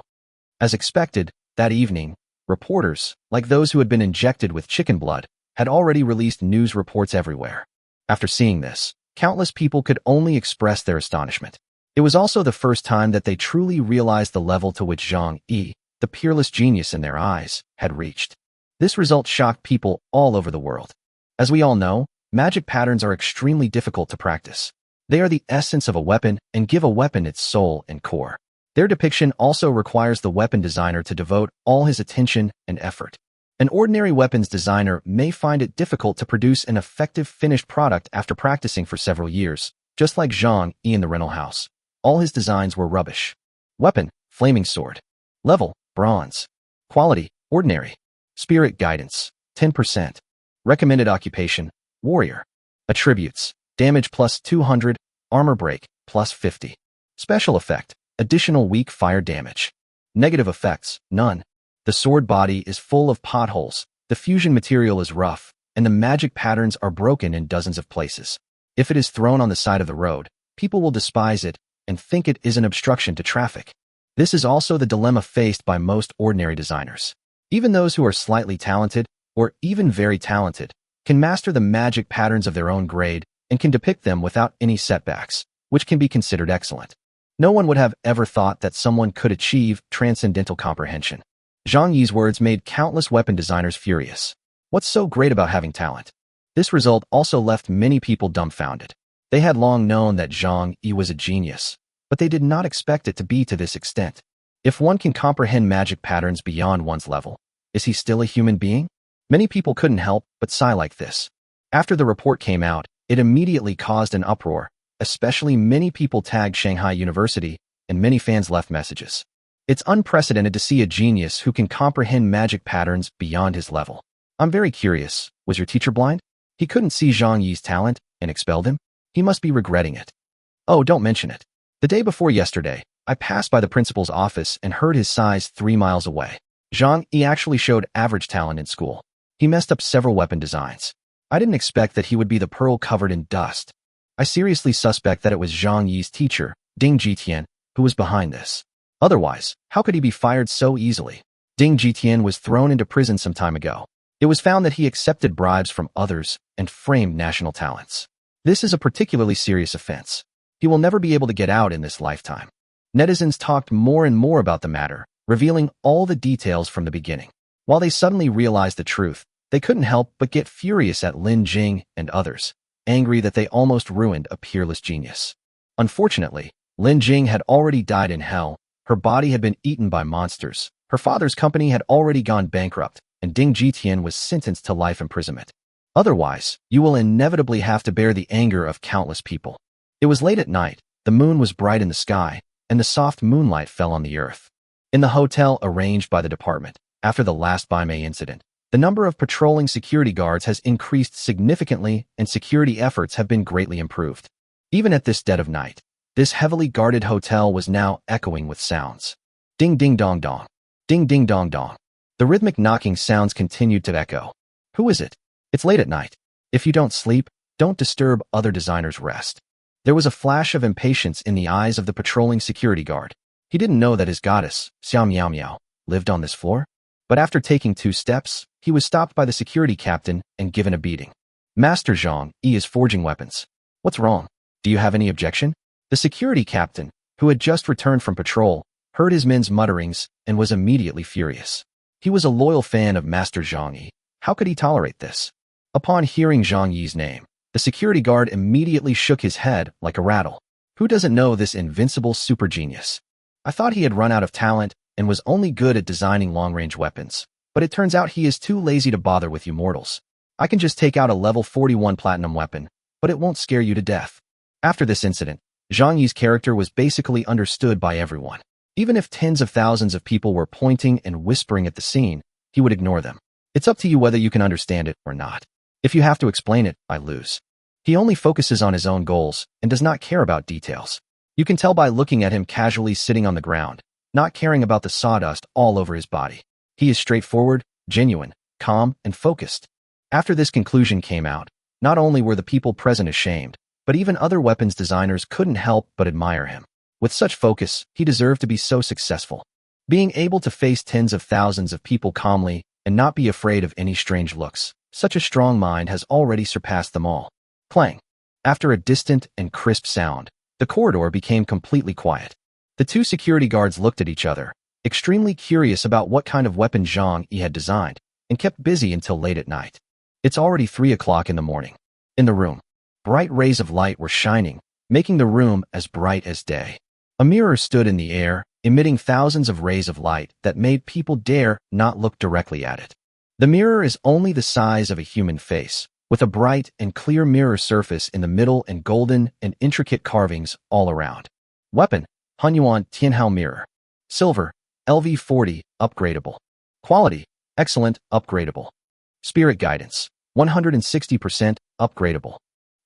As expected, that evening, reporters, like those who had been injected with chicken blood, had already released news reports everywhere. After seeing this, countless people could only express their astonishment. It was also the first time that they truly realized the level to which Zhang Yi, the peerless genius in their eyes, had reached. This result shocked people all over the world. As we all know, magic patterns are extremely difficult to practice. They are the essence of a weapon and give a weapon its soul and core. Their depiction also requires the weapon designer to devote all his attention and effort. An ordinary weapons designer may find it difficult to produce an effective finished product after practicing for several years, just like Zhang Yi in the rental house. All his designs were rubbish. Weapon, flaming sword. Level, bronze. Quality, ordinary. Spirit guidance, 10%. Recommended occupation, warrior. Attributes, damage plus 200, armor break, plus 50. Special effect, additional weak fire damage. Negative effects, none. The sword body is full of potholes, the fusion material is rough, and the magic patterns are broken in dozens of places. If it is thrown on the side of the road, people will despise it and think it is an obstruction to traffic. This is also the dilemma faced by most ordinary designers. Even those who are slightly talented, or even very talented, can master the magic patterns of their own grade and can depict them without any setbacks, which can be considered excellent. No one would have ever thought that someone could achieve transcendental comprehension. Zhang Yi's words made countless weapon designers furious. What's so great about having talent? This result also left many people dumbfounded. They had long known that Zhang Yi was a genius, but they did not expect it to be to this extent. If one can comprehend magic patterns beyond one's level, is he still a human being? Many people couldn't help but sigh like this. After the report came out, it immediately caused an uproar, especially many people tagged Shanghai University, and many fans left messages. It's unprecedented to see a genius who can comprehend magic patterns beyond his level. I'm very curious, was your teacher blind? He couldn't see Zhang Yi's talent and expelled him? He must be regretting it. Oh, don't mention it. The day before yesterday, I passed by the principal's office and heard his size 3 miles away. Zhang Yi actually showed average talent in school. He messed up several weapon designs. I didn't expect that he would be the pearl covered in dust. I seriously suspect that it was Zhang Yi's teacher, Ding Jitian, who was behind this. Otherwise, how could he be fired so easily? Ding Jitian was thrown into prison some time ago. It was found that he accepted bribes from others and framed national talents. This is a particularly serious offense. He will never be able to get out in this lifetime. Netizens talked more and more about the matter, revealing all the details from the beginning. While they suddenly realized the truth, they couldn't help but get furious at Lin Jing and others, angry that they almost ruined a peerless genius. Unfortunately, Lin Jing had already died in hell, her body had been eaten by monsters, her father's company had already gone bankrupt, and Ding Jitian was sentenced to life imprisonment. Otherwise, you will inevitably have to bear the anger of countless people. It was late at night, the moon was bright in the sky, and the soft moonlight fell on the earth. In the hotel arranged by the department, after the last Baimei incident, The number of patrolling security guards has increased significantly and security efforts have been greatly improved. Even at this dead of night, this heavily guarded hotel was now echoing with sounds. Ding ding dong dong. Ding ding dong dong. The rhythmic knocking sounds continued to echo. Who is it? It's late at night. If you don't sleep, don't disturb other designers' rest. There was a flash of impatience in the eyes of the patrolling security guard. He didn't know that his goddess, Xiao Miao Miao, lived on this floor. But after taking 2 steps, he was stopped by the security captain and given a beating. Master Zhang Yi is forging weapons. What's wrong? Do you have any objection? The security captain, who had just returned from patrol, heard his men's mutterings and was immediately furious. He was a loyal fan of Master Zhang Yi. How could he tolerate this? Upon hearing Zhang Yi's name, the security guard immediately shook his head like a rattle. Who doesn't know this invincible super genius? I thought he had run out of talent and was only good at designing long-range weapons, but it turns out he is too lazy to bother with you mortals. I can just take out a level 41 platinum weapon, but it won't scare you to death. After this incident, Zhang Yi's character was basically understood by everyone. Even if tens of thousands of people were pointing and whispering at the scene, he would ignore them. It's up to you whether you can understand it or not. If you have to explain it, I lose. He only focuses on his own goals and does not care about details. You can tell by looking at him casually sitting on the ground, not caring about the sawdust all over his body. He is straightforward, genuine, calm, and focused. After this conclusion came out, not only were the people present ashamed, but even other weapons designers couldn't help but admire him. With such focus, he deserved to be so successful. Being able to face tens of thousands of people calmly and not be afraid of any strange looks, such a strong mind has already surpassed them all. Clang. After a distant and crisp sound, the corridor became completely quiet. The 2 security guards looked at each other, extremely curious about what kind of weapon Zhang Yi had designed, and kept busy until late at night. It's already 3 o'clock in the morning. In the room, bright rays of light were shining, making the room as bright as day. A mirror stood in the air, emitting thousands of rays of light that made people dare not look directly at it. The mirror is only the size of a human face, with a bright and clear mirror surface in the middle and golden and intricate carvings all around. Weapon, Hunyuan Tianhao Mirror. Silver, LV40, upgradable. Quality, excellent, upgradable. Spirit guidance, 160%, upgradable.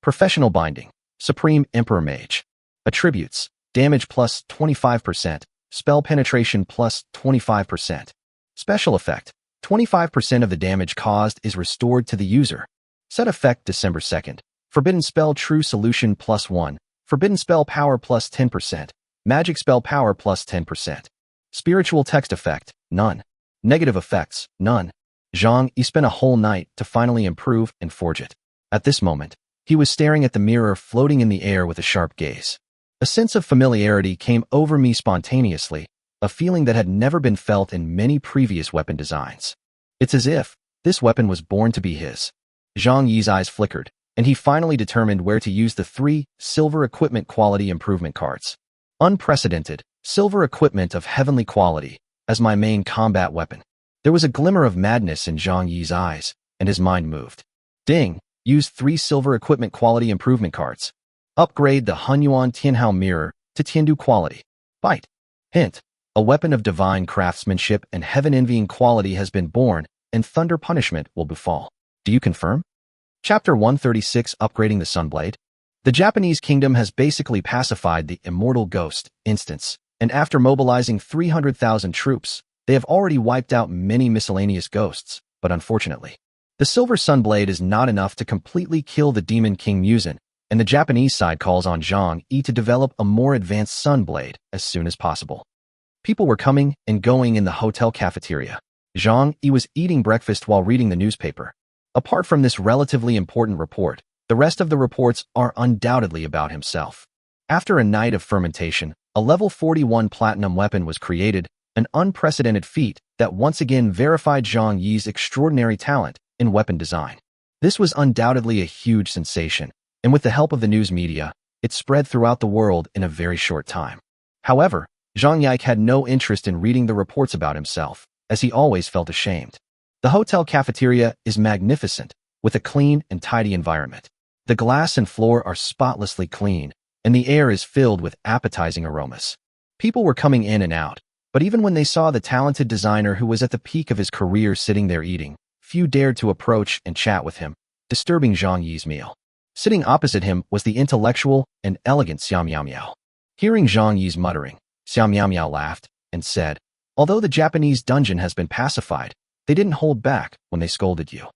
Professional binding, Supreme Emperor Mage. Attributes, damage plus 25%, spell penetration plus 25%. Special effect, 25% of the damage caused is restored to the user. Set effect December 2nd. Forbidden spell True Solution plus 1. Forbidden spell power plus 10%. Magic spell power plus 10%. Spiritual text effect, none. Negative effects, none. Zhang Yi spent a whole night to finally improve and forge it. At this moment, he was staring at the mirror floating in the air with a sharp gaze. A sense of familiarity came over me spontaneously, a feeling that had never been felt in many previous weapon designs. It's as if this weapon was born to be his. Zhang Yi's eyes flickered, and he finally determined where to use the 3 silver equipment quality improvement cards. Unprecedented, silver equipment of heavenly quality, as my main combat weapon. There was a glimmer of madness in Zhang Yi's eyes, and his mind moved. Ding! Use 3 silver equipment quality improvement cards. Upgrade the Hunyuan Tianhao Mirror to Tiandu quality. Bite. Hint. A weapon of divine craftsmanship and heaven-envying quality has been born, and thunder punishment will befall. Do you confirm? Chapter 136 Upgrading the Sunblade. The Japanese kingdom has basically pacified the immortal ghost instance, and after mobilizing 300,000 troops, they have already wiped out many miscellaneous ghosts, but unfortunately, the Silver Sunblade is not enough to completely kill the Demon King Muzan, and the Japanese side calls on Zhang Yi to develop a more advanced Sunblade as soon as possible. People were coming and going in the hotel cafeteria. Zhang Yi was eating breakfast while reading the newspaper. Apart from this relatively important report, the rest of the reports are undoubtedly about himself. After a night of fermentation, a level 41 platinum weapon was created, an unprecedented feat that once again verified Zhang Yi's extraordinary talent in weapon design. This was undoubtedly a huge sensation, and with the help of the news media, it spread throughout the world in a very short time. However, Zhang Yi had no interest in reading the reports about himself, as he always felt ashamed. The hotel cafeteria is magnificent, with a clean and tidy environment. The glass and floor are spotlessly clean, and the air is filled with appetizing aromas. People were coming in and out, but even when they saw the talented designer who was at the peak of his career sitting there eating, few few dared to approach and chat with him, disturbing Zhang Yi's meal. Sitting opposite him was the intellectual and elegant Xiao Miao Miao. Hearing Zhang Yi's muttering, Xiao Miao Miao laughed and said, "Although the Japanese dungeon has been pacified, they didn't hold back when they scolded you."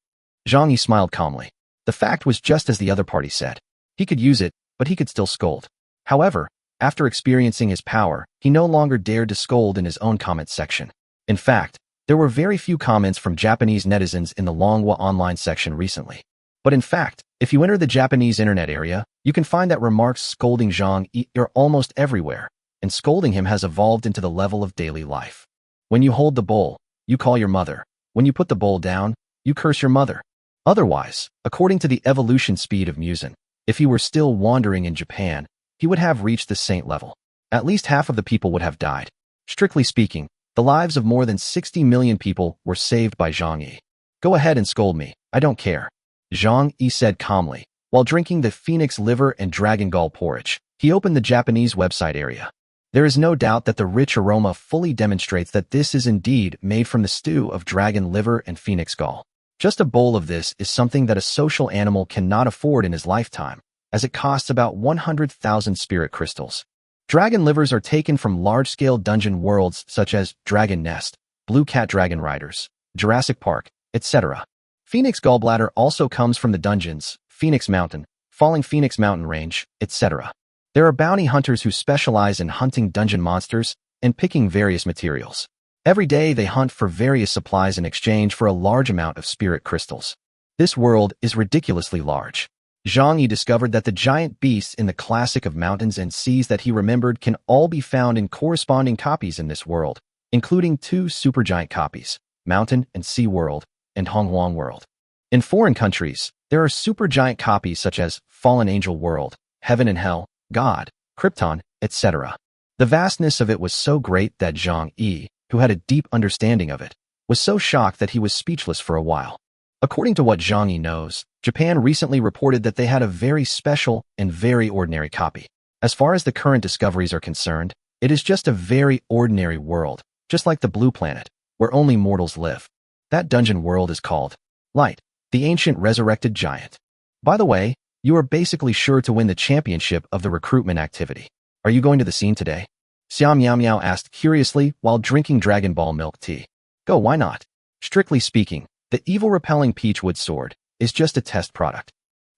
Zhang Yi smiled calmly. The fact was just as the other party said. He could use it, but he could still scold. However, after experiencing his power, he no longer dared to scold in his own comment section. In fact, there were very few comments from Japanese netizens in the manhwa online section recently. But in fact, if you enter the Japanese internet area, you can find that remarks scolding Zhang Yi are almost everywhere, and scolding him has evolved into the level of daily life. When you hold the bowl, you call your mother. When you put the bowl down, you curse your mother. Otherwise, according to the evolution speed of Musen, if he were still wandering in Japan, he would have reached the saint level. At least half of the people would have died. Strictly speaking, the lives of more than 60 million people were saved by Zhang Yi. "Go ahead and scold me, I don't care," Zhang Yi said calmly. While drinking the phoenix liver and dragon gall porridge, he opened the Japanese website area. There is no doubt that the rich aroma fully demonstrates that this is indeed made from the stew of dragon liver and phoenix gall. Just a bowl of this is something that a social animal cannot afford in his lifetime, as it costs about 100,000 spirit crystals. Dragon livers are taken from large-scale dungeon worlds such as Dragon Nest, Blue Cat Dragon Riders, Jurassic Park, etc. Phoenix gallbladder also comes from the dungeons, Phoenix Mountain, Falling Phoenix Mountain Range, etc. There are bounty hunters who specialize in hunting dungeon monsters and picking various materials. Every day they hunt for various supplies in exchange for a large amount of spirit crystals. This world is ridiculously large. Zhang Yi discovered that the giant beasts in the classic of mountains and seas that he remembered can all be found in corresponding copies in this world, including 2 supergiant copies, Mountain and Sea World and Honghuang World. In foreign countries, there are supergiant copies such as Fallen Angel World, Heaven and Hell, God, Krypton, etc. The vastness of it was so great that Zhang Yi, who had a deep understanding of it, was so shocked that he was speechless for a while. According to what Zhang Yi knows, Japan recently reported that they had a very special and very ordinary copy. As far as the current discoveries are concerned, it is just a very ordinary world, just like the Blue Planet, where only mortals live. That dungeon world is called Light, the ancient resurrected giant. By the way, you are basically sure to win the championship of the recruitment activity. Are you going to the scene today? Xiao Miao Miao asked curiously while drinking Dragon Ball milk tea. Go, why not? Strictly speaking, the evil-repelling Peachwood sword is just a test product.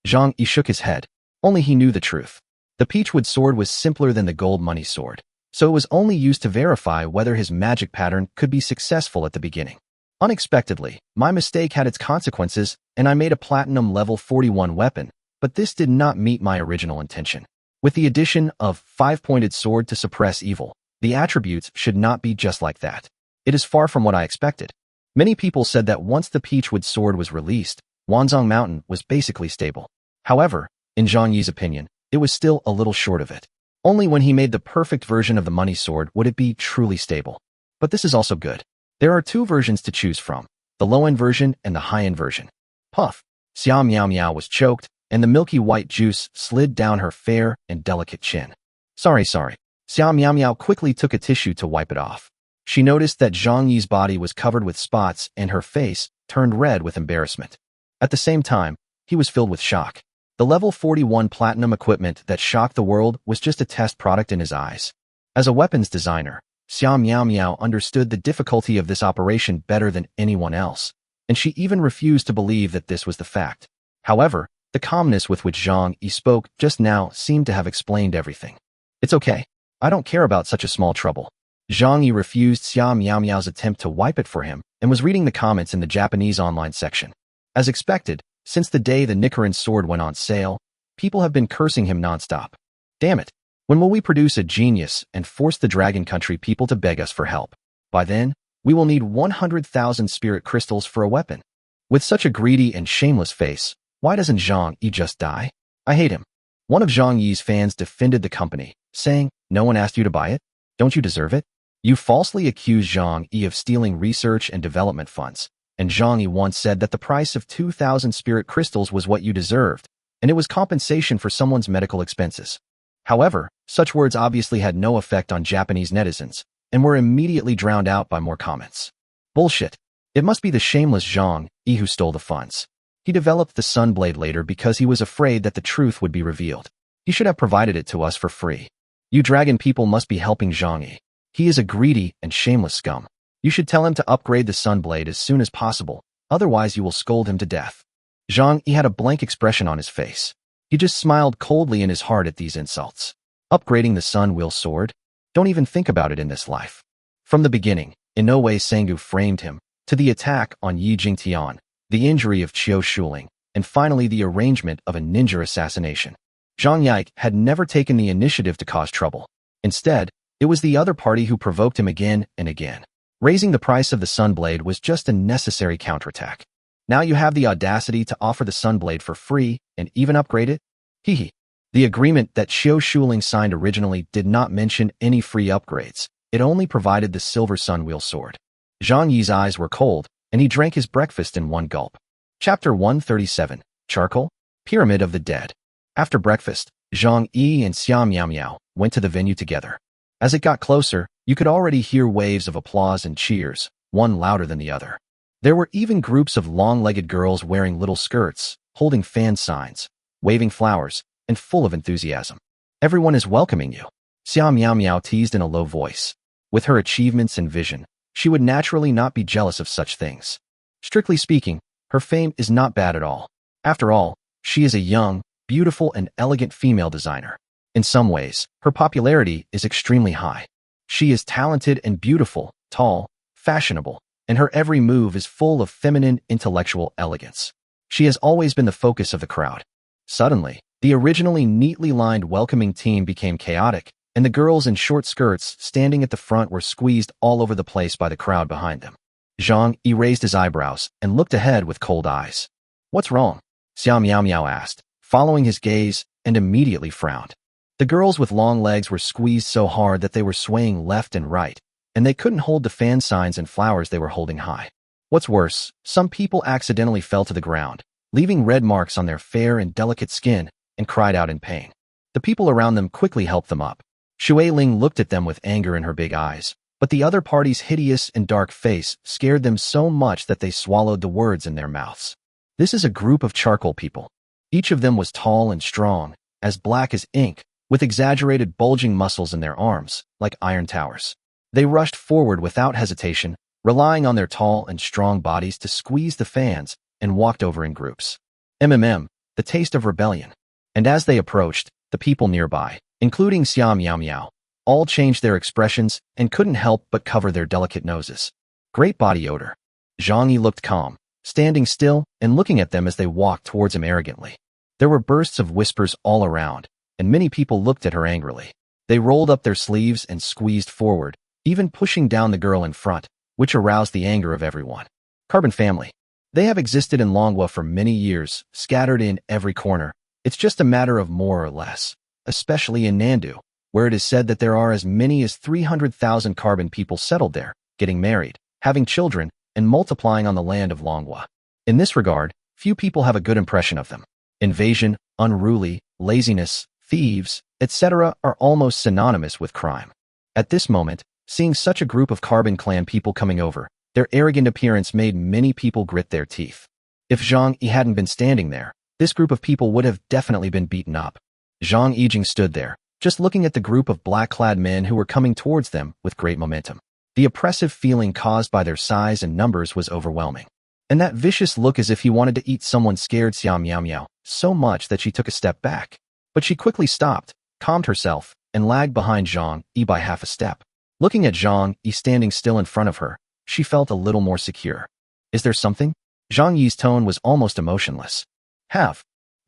Zhang Yi shook his head. Only he knew the truth. The Peachwood sword was simpler than the gold money sword, so it was only used to verify whether his magic pattern could be successful at the beginning. Unexpectedly, my mistake had its consequences, and I made a platinum level 41 weapon, but this did not meet my original intention. With the addition of 5-pointed sword to suppress evil, the attributes should not be just like that. It is far from what I expected. Many people said that once the Peachwood sword was released, Wanzhong Mountain was basically stable. However, in Zhang Yi's opinion, it was still a little short of it. Only when he made the perfect version of the money sword would it be truly stable. But this is also good. There are 2 versions to choose from, the low-end version and the high-end version. Puff. Xiao Miao Miao was choked, and the milky white juice slid down her fair and delicate chin. Sorry. Xiao Miao Miao quickly took a tissue to wipe it off. She noticed that Zhang Yi's body was covered with spots and her face turned red with embarrassment. At the same time, he was filled with shock. The level 41 platinum equipment that shocked the world was just a test product in his eyes. As a weapons designer, Xiao Miao Miao understood the difficulty of this operation better than anyone else, and she even refused to believe that this was the fact. However, the calmness with which Zhang Yi spoke just now seemed to have explained everything. It's okay. I don't care about such a small trouble. Zhang Yi refused Xiao Miao Miao's attempt to wipe it for him and was reading the comments in the Japanese online section. As expected, since the day the Nichiren sword went on sale, people have been cursing him nonstop. Damn it. When will we produce a genius and force the Dragon Country people to beg us for help? By then, we will need 100,000 spirit crystals for a weapon. With such a greedy and shameless face, why doesn't Zhang Yi just die? I hate him. One of Zhang Yi's fans defended the company, saying, "No one asked you to buy it? Don't you deserve it? You falsely accused Zhang Yi of stealing research and development funds, and Zhang Yi once said that the price of 2,000 spirit crystals was what you deserved, and it was compensation for someone's medical expenses." However, such words obviously had no effect on Japanese netizens, and were immediately drowned out by more comments. Bullshit. It must be the shameless Zhang Yi who stole the funds. He developed the Sun Blade later because he was afraid that the truth would be revealed. He should have provided it to us for free. You dragon people must be helping Zhang Yi. He is a greedy and shameless scum. You should tell him to upgrade the Sun Blade as soon as possible, otherwise you will scold him to death. Zhang Yi had a blank expression on his face. He just smiled coldly in his heart at these insults. Upgrading the Sun Wheel Sword? Don't even think about it in this life. From the beginning, in no way Sangu framed him, to the attack on Yi Jingtian, the injury of Qiu Shuling, and finally the arrangement of a ninja assassination. Zhang Yi had never taken the initiative to cause trouble. Instead, it was the other party who provoked him again and again. Raising the price of the Sun Blade was just a necessary counterattack. Now you have the audacity to offer the Sun Blade for free and even upgrade it? Hehe. The agreement that Qiu Shuling signed originally did not mention any free upgrades. It only provided the silver Sun Wheel Sword. Zhang Yi's eyes were cold, and he drank his breakfast in one gulp. Chapter 137, Charcoal? Pyramid of the Dead. After breakfast, Zhang Yi and Xia Miao Miao went to the venue together. As it got closer, you could already hear waves of applause and cheers, one louder than the other. There were even groups of long-legged girls wearing little skirts, holding fan signs, waving flowers, and full of enthusiasm. Everyone is welcoming you, Xia Miao Miao teased in a low voice. With her achievements and vision, she would naturally not be jealous of such things. Strictly speaking, her fame is not bad at all. After all, she is a young, beautiful, and elegant female designer. In some ways, her popularity is extremely high. She is talented and beautiful, tall, fashionable, and her every move is full of feminine, intellectual elegance. She has always been the focus of the crowd. Suddenly, the originally neatly lined welcoming team became chaotic, and the girls in short skirts standing at the front were squeezed all over the place by the crowd behind them. Zhang Yi raised his eyebrows and looked ahead with cold eyes. What's wrong? Xia Miao Miao asked, following his gaze, and immediately frowned. The girls with long legs were squeezed so hard that they were swaying left and right, and they couldn't hold the fan signs and flowers they were holding high. What's worse, some people accidentally fell to the ground, leaving red marks on their fair and delicate skin, and cried out in pain. The people around them quickly helped them up. Xue Ling looked at them with anger in her big eyes, but the other party's hideous and dark face scared them so much that they swallowed the words in their mouths. This is a group of charcoal people. Each of them was tall and strong, as black as ink, with exaggerated bulging muscles in their arms, like iron towers. They rushed forward without hesitation, relying on their tall and strong bodies to squeeze the fans, and walked over in groups. The taste of rebellion. And as they approached, the people nearby, including Xia Miao Miao, all changed their expressions and couldn't help but cover their delicate noses. Great body odor. Zhang Yi looked calm, standing still and looking at them as they walked towards him arrogantly. There were bursts of whispers all around, and many people looked at her angrily. They rolled up their sleeves and squeezed forward, even pushing down the girl in front, which aroused the anger of everyone. Carbon family. They have existed in Longhua for many years, scattered in every corner. It's just a matter of more or less, especially in Nandu, where it is said that there are as many as 300,000 carbon people settled there, getting married, having children, and multiplying on the land of Longhua. In this regard, few people have a good impression of them. Invasion, unruly, laziness, thieves, etc. are almost synonymous with crime. At this moment, seeing such a group of Carbon Clan people coming over, their arrogant appearance made many people grit their teeth. If Zhang Yi hadn't been standing there, this group of people would have definitely been beaten up. Zhang Yijing stood there, just looking at the group of black-clad men who were coming towards them with great momentum. The oppressive feeling caused by their size and numbers was overwhelming. And that vicious look as if he wanted to eat someone scared Xia Miao Miao so much that she took a step back. But she quickly stopped, calmed herself, and lagged behind Zhang Yi by half a step. Looking at Zhang Yi standing still in front of her, she felt a little more secure. Is there something? Zhang Yi's tone was almost emotionless.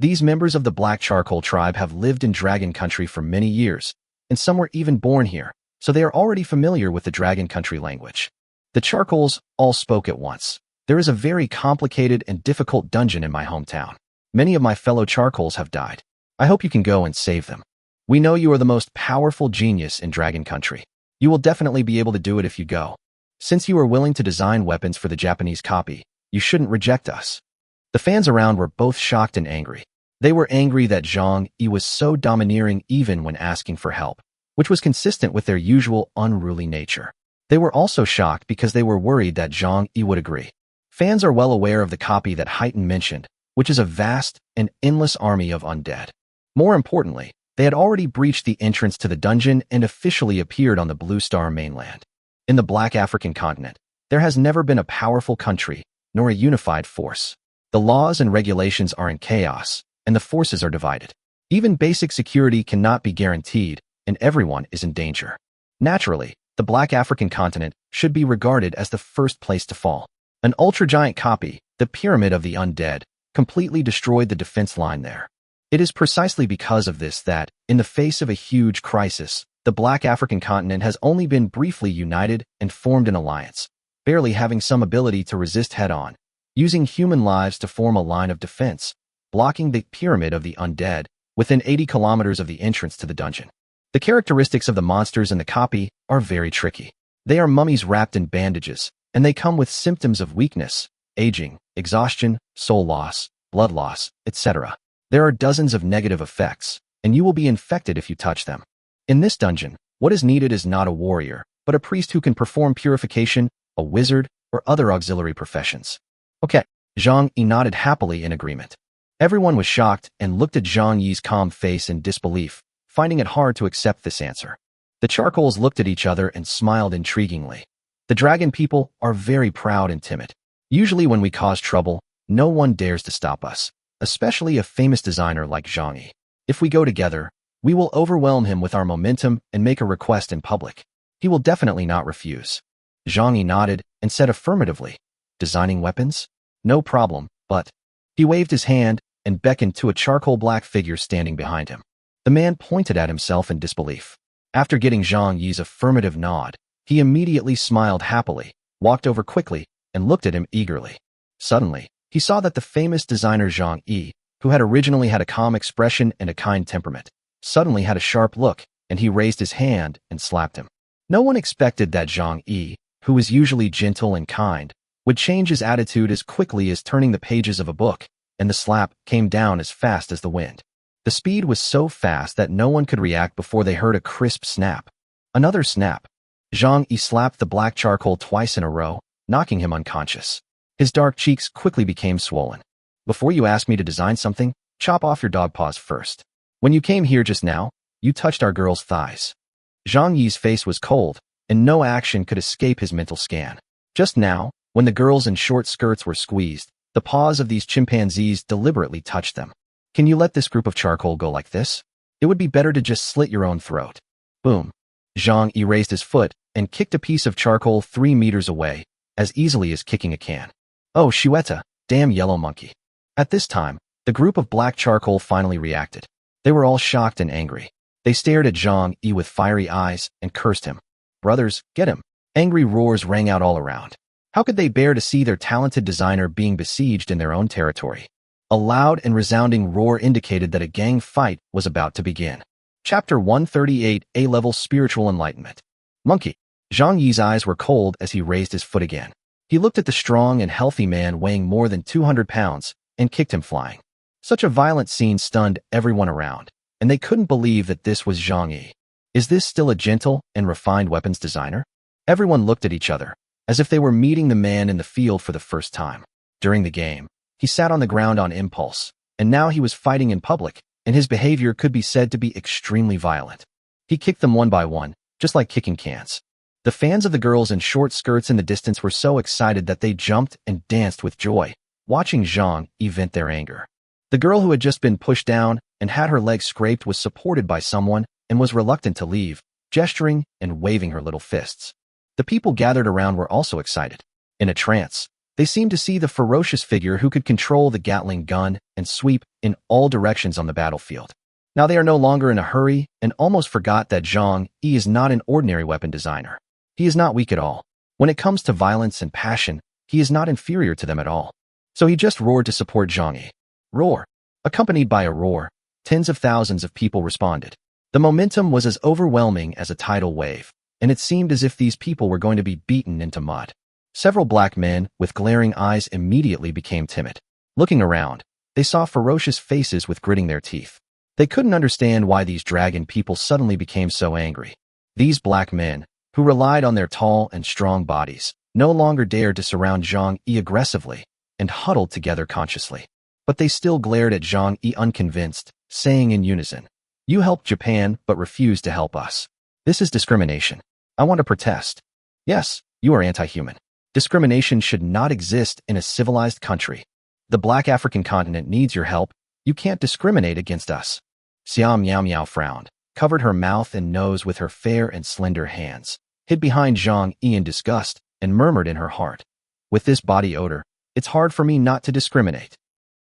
These members of the Black Charcoal tribe have lived in Dragon Country for many years, and some were even born here, so they are already familiar with the Dragon Country language. The Charcoals all spoke at once. There is a very complicated and difficult dungeon in my hometown. Many of my fellow Charcoals have died. I hope you can go and save them. We know you are the most powerful genius in Dragon Country. You will definitely be able to do it if you go. Since you are willing to design weapons for the Japanese copy, you shouldn't reject us. The fans around were both shocked and angry. They were angry that Zhang Yi was so domineering even when asking for help, which was consistent with their usual unruly nature. They were also shocked because they were worried that Zhang Yi would agree. Fans are well aware of the copy that Heighton mentioned, which is a vast and endless army of undead. More importantly, they had already breached the entrance to the dungeon and officially appeared on the Blue Star mainland. In the Black African continent, there has never been a powerful country, nor a unified force. The laws and regulations are in chaos, and the forces are divided. Even basic security cannot be guaranteed, and everyone is in danger. Naturally, the Black African continent should be regarded as the first place to fall. An ultra-giant copy, the Pyramid of the Undead, completely destroyed the defense line there. It is precisely because of this that, in the face of a huge crisis, the Black African continent has only been briefly united and formed an alliance, barely having some ability to resist head-on, using human lives to form a line of defense, blocking the Pyramid of the Undead within 80 kilometers of the entrance to the dungeon. The characteristics of the monsters in the copy are very tricky. They are mummies wrapped in bandages, and they come with symptoms of weakness, aging, exhaustion, soul loss, blood loss, etc. There are dozens of negative effects, and you will be infected if you touch them. In this dungeon, what is needed is not a warrior, but a priest who can perform purification, a wizard, or other auxiliary professions. Okay, Zhang Yi nodded happily in agreement. Everyone was shocked and looked at Zhang Yi's calm face in disbelief, finding it hard to accept this answer. The charcoals looked at each other and smiled intriguingly. The dragon people are very proud and timid. Usually when we cause trouble, no one dares to stop us, especially a famous designer like Zhang Yi. If we go together, we will overwhelm him with our momentum and make a request in public. He will definitely not refuse. Zhang Yi nodded and said affirmatively, "Designing weapons? No problem, but..." He waved his hand and beckoned to a charcoal black figure standing behind him. The man pointed at himself in disbelief. After getting Zhang Yi's affirmative nod, he immediately smiled happily, walked over quickly, and looked at him eagerly. Suddenly, he saw that the famous designer Zhang Yi, who had originally had a calm expression and a kind temperament, suddenly had a sharp look, and he raised his hand and slapped him. No one expected that Zhang Yi, who was usually gentle and kind, would change his attitude as quickly as turning the pages of a book, and the slap came down as fast as the wind. The speed was so fast that no one could react before they heard a crisp snap. Another snap. Zhang Yi slapped the black charcoal twice in a row, knocking him unconscious. His dark cheeks quickly became swollen. "Before you ask me to design something, chop off your dog paws first. When you came here just now, you touched our girl's thighs." Zhang Yi's face was cold, and no action could escape his mental scan. Just now, when the girls in short skirts were squeezed, the paws of these chimpanzees deliberately touched them. "Can you let this group of charcoal go like this? It would be better to just slit your own throat." Boom. Zhang Yi raised his foot and kicked a piece of charcoal 3 meters away, as easily as kicking a can. "Oh, Shueta, damn yellow monkey." At this time, the group of black charcoal finally reacted. They were all shocked and angry. They stared at Zhang Yi with fiery eyes and cursed him. "Brothers, get him." Angry roars rang out all around. How could they bear to see their talented designer being besieged in their own territory? A loud and resounding roar indicated that a gang fight was about to begin. Chapter 138, A-Level Spiritual Enlightenment. Monkey. Zhang Yi's eyes were cold as he raised his foot again. He looked at the strong and healthy man weighing more than 200 pounds and kicked him flying. Such a violent scene stunned everyone around, and they couldn't believe that this was Zhang Yi. Is this still a gentle and refined weapons designer? Everyone looked at each other, as if they were meeting the man in the field for the first time. During the game, he sat on the ground on impulse, and now he was fighting in public, and his behavior could be said to be extremely violent. He kicked them one by one, just like kicking cans. The fans of the girls in short skirts in the distance were so excited that they jumped and danced with joy, watching Zhang Yi vent their anger. The girl who had just been pushed down and had her leg scraped was supported by someone and was reluctant to leave, gesturing and waving her little fists. The people gathered around were also excited. In a trance, they seemed to see the ferocious figure who could control the Gatling gun and sweep in all directions on the battlefield. Now they are no longer in a hurry and almost forgot that Zhang Yi is not an ordinary weapon designer. He is not weak at all. When it comes to violence and passion, he is not inferior to them at all. So he just roared to support Zhang Yi. Roar. Accompanied by a roar, tens of thousands of people responded. The momentum was as overwhelming as a tidal wave, and it seemed as if these people were going to be beaten into mud. Several black men with glaring eyes immediately became timid. Looking around, they saw ferocious faces with gritting their teeth. They couldn't understand why these dragon people suddenly became so angry. These black men, who relied on their tall and strong bodies, no longer dared to surround Zhang Yi aggressively and huddled together consciously. But they still glared at Zhang Yi unconvinced, saying in unison, "You helped Japan but refused to help us. This is discrimination. I want to protest." Yes, you are anti-human. Discrimination should not exist in a civilized country. The Black African continent needs your help. You can't discriminate against us. Xiao Miao Miao frowned, covered her mouth and nose with her fair and slender hands, hid behind Zhang Yi in disgust, and murmured in her heart, "With this body odor, it's hard for me not to discriminate."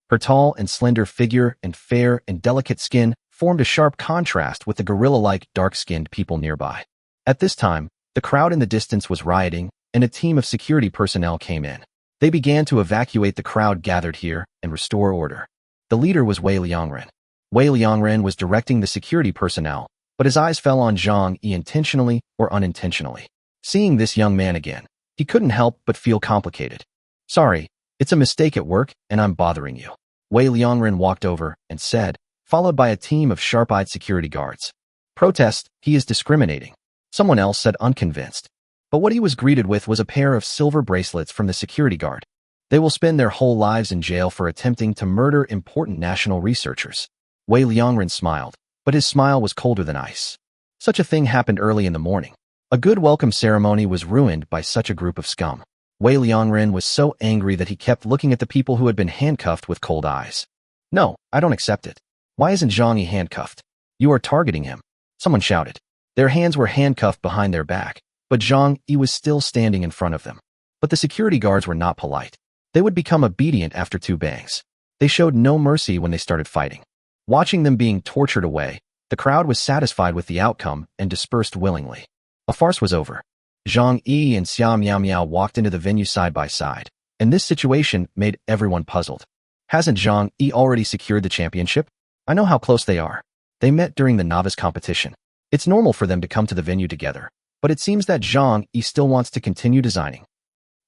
Her tall and slender figure and fair and delicate skin formed a sharp contrast with the gorilla-like dark-skinned people nearby. At this time, the crowd in the distance was rioting, and a team of security personnel came in. They began to evacuate the crowd gathered here and restore order. The leader was Wei Liangren. Wei Liangren was directing the security personnel, but his eyes fell on Zhang Yi intentionally or unintentionally. Seeing this young man again, he couldn't help but feel complicated. "Sorry, it's a mistake at work and I'm bothering you." Wei Liangren walked over and said, followed by a team of sharp-eyed security guards. "Protest, he is discriminating." Someone else said unconvinced. But what he was greeted with was a pair of silver bracelets from the security guard. "They will spend their whole lives in jail for attempting to murder important national researchers." Wei Liangren smiled, but his smile was colder than ice. Such a thing happened early in the morning. A good welcome ceremony was ruined by such a group of scum. Wei Liangren was so angry that he kept looking at the people who had been handcuffed with cold eyes. "No, I don't accept it. Why isn't Zhang Yi handcuffed? You are targeting him," someone shouted. Their hands were handcuffed behind their back, but Zhang Yi was still standing in front of them. But the security guards were not polite. They would become obedient after 2 bangs. They showed no mercy when they started fighting. Watching them being tortured away, the crowd was satisfied with the outcome and dispersed willingly. A farce was over. Zhang Yi and Xiao Miao Miao walked into the venue side by side, and this situation made everyone puzzled. Hasn't Zhang Yi already secured the championship? I know how close they are. They met during the novice competition. It's normal for them to come to the venue together, but it seems that Zhang Yi still wants to continue designing.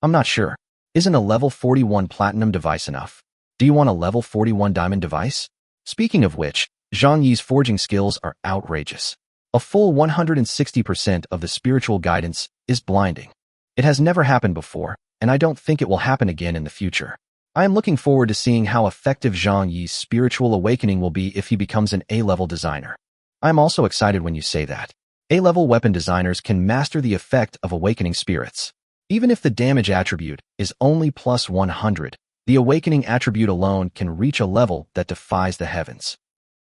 I'm not sure. Isn't a level 41 platinum device enough? Do you want a level 41 diamond device? Speaking of which, Zhang Yi's forging skills are outrageous. A full 160% of the spiritual guidance is blinding. It has never happened before, and I don't think it will happen again in the future. I am looking forward to seeing how effective Zhang Yi's spiritual awakening will be if he becomes an A-level designer. I'm also excited when you say that. A-level weapon designers can master the effect of awakening spirits. Even if the damage attribute is only plus 100, the awakening attribute alone can reach a level that defies the heavens.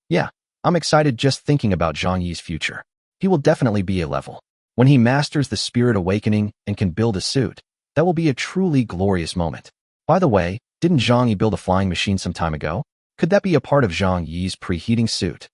Yeah, I'm excited just thinking about Zhang Yi's future. He will definitely be a level. When he masters the spirit awakening and can build a suit, that will be a truly glorious moment. By the way, didn't Zhang Yi build a flying machine some time ago? Could that be a part of Zhang Yi's preheating suit?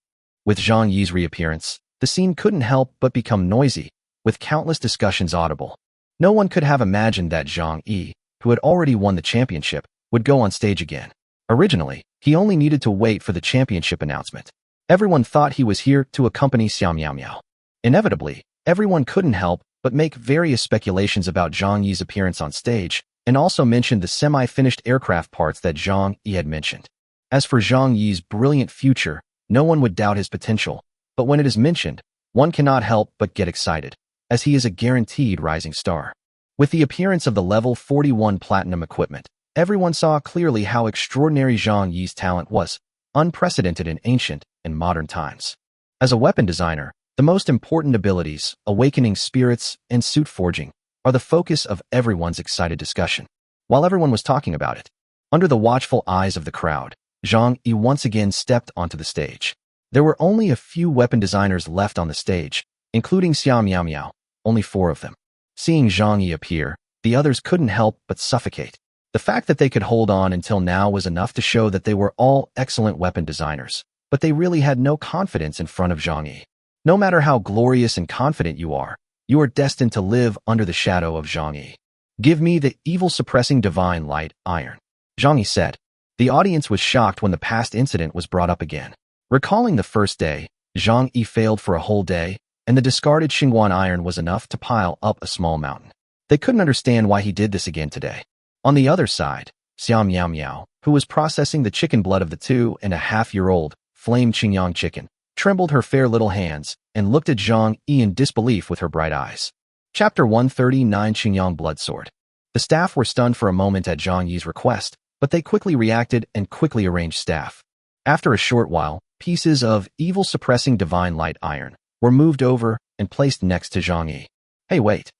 With Zhang Yi's reappearance, the scene couldn't help but become noisy, with countless discussions audible. No one could have imagined that Zhang Yi, who had already won the championship, would go on stage again. Originally, he only needed to wait for the championship announcement. Everyone thought he was here to accompany Xiao Miao Miao. Inevitably, everyone couldn't help but make various speculations about Zhang Yi's appearance on stage, and also mentioned the semi-finished aircraft parts that Zhang Yi had mentioned. As for Zhang Yi's brilliant future, no one would doubt his potential, but when it is mentioned, one cannot help but get excited, as he is a guaranteed rising star. With the appearance of the level 41 platinum equipment, everyone saw clearly how extraordinary Zhang Yi's talent was, unprecedented in ancient and modern times. As a weapon designer, the most important abilities, awakening spirits and suit forging, are the focus of everyone's excited discussion. While everyone was talking about it, under the watchful eyes of the crowd, Zhang Yi once again stepped onto the stage. There were only a few weapon designers left on the stage, including Xiao Miao Miao, only 4 of them. Seeing Zhang Yi appear, the others couldn't help but suffocate. The fact that they could hold on until now was enough to show that they were all excellent weapon designers, but they really had no confidence in front of Zhang Yi. No matter how glorious and confident you are destined to live under the shadow of Zhang Yi. Give me the evil-suppressing divine light iron, Zhang Yi said. The audience was shocked when the past incident was brought up again. Recalling the first day, Zhang Yi failed for a whole day, and the discarded Xingguan iron was enough to pile up a small mountain. They couldn't understand why he did this again today. On the other side, Xiao Miao Miao, who was processing the chicken blood of the 2.5-year-old flame Qingyang chicken, trembled her fair little hands and looked at Zhang Yi in disbelief with her bright eyes. Chapter 139 Xingyang Bloodsword. The staff were stunned for a moment at Zhang Yi's request, but they quickly reacted and quickly arranged staff. After a short while, pieces of evil-suppressing divine light iron were moved over and placed next to Zhang Yi. Hey, wait.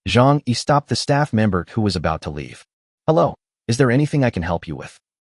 Zhang Yi stopped the staff member who was about to leave. Hello, is there anything I can help you with?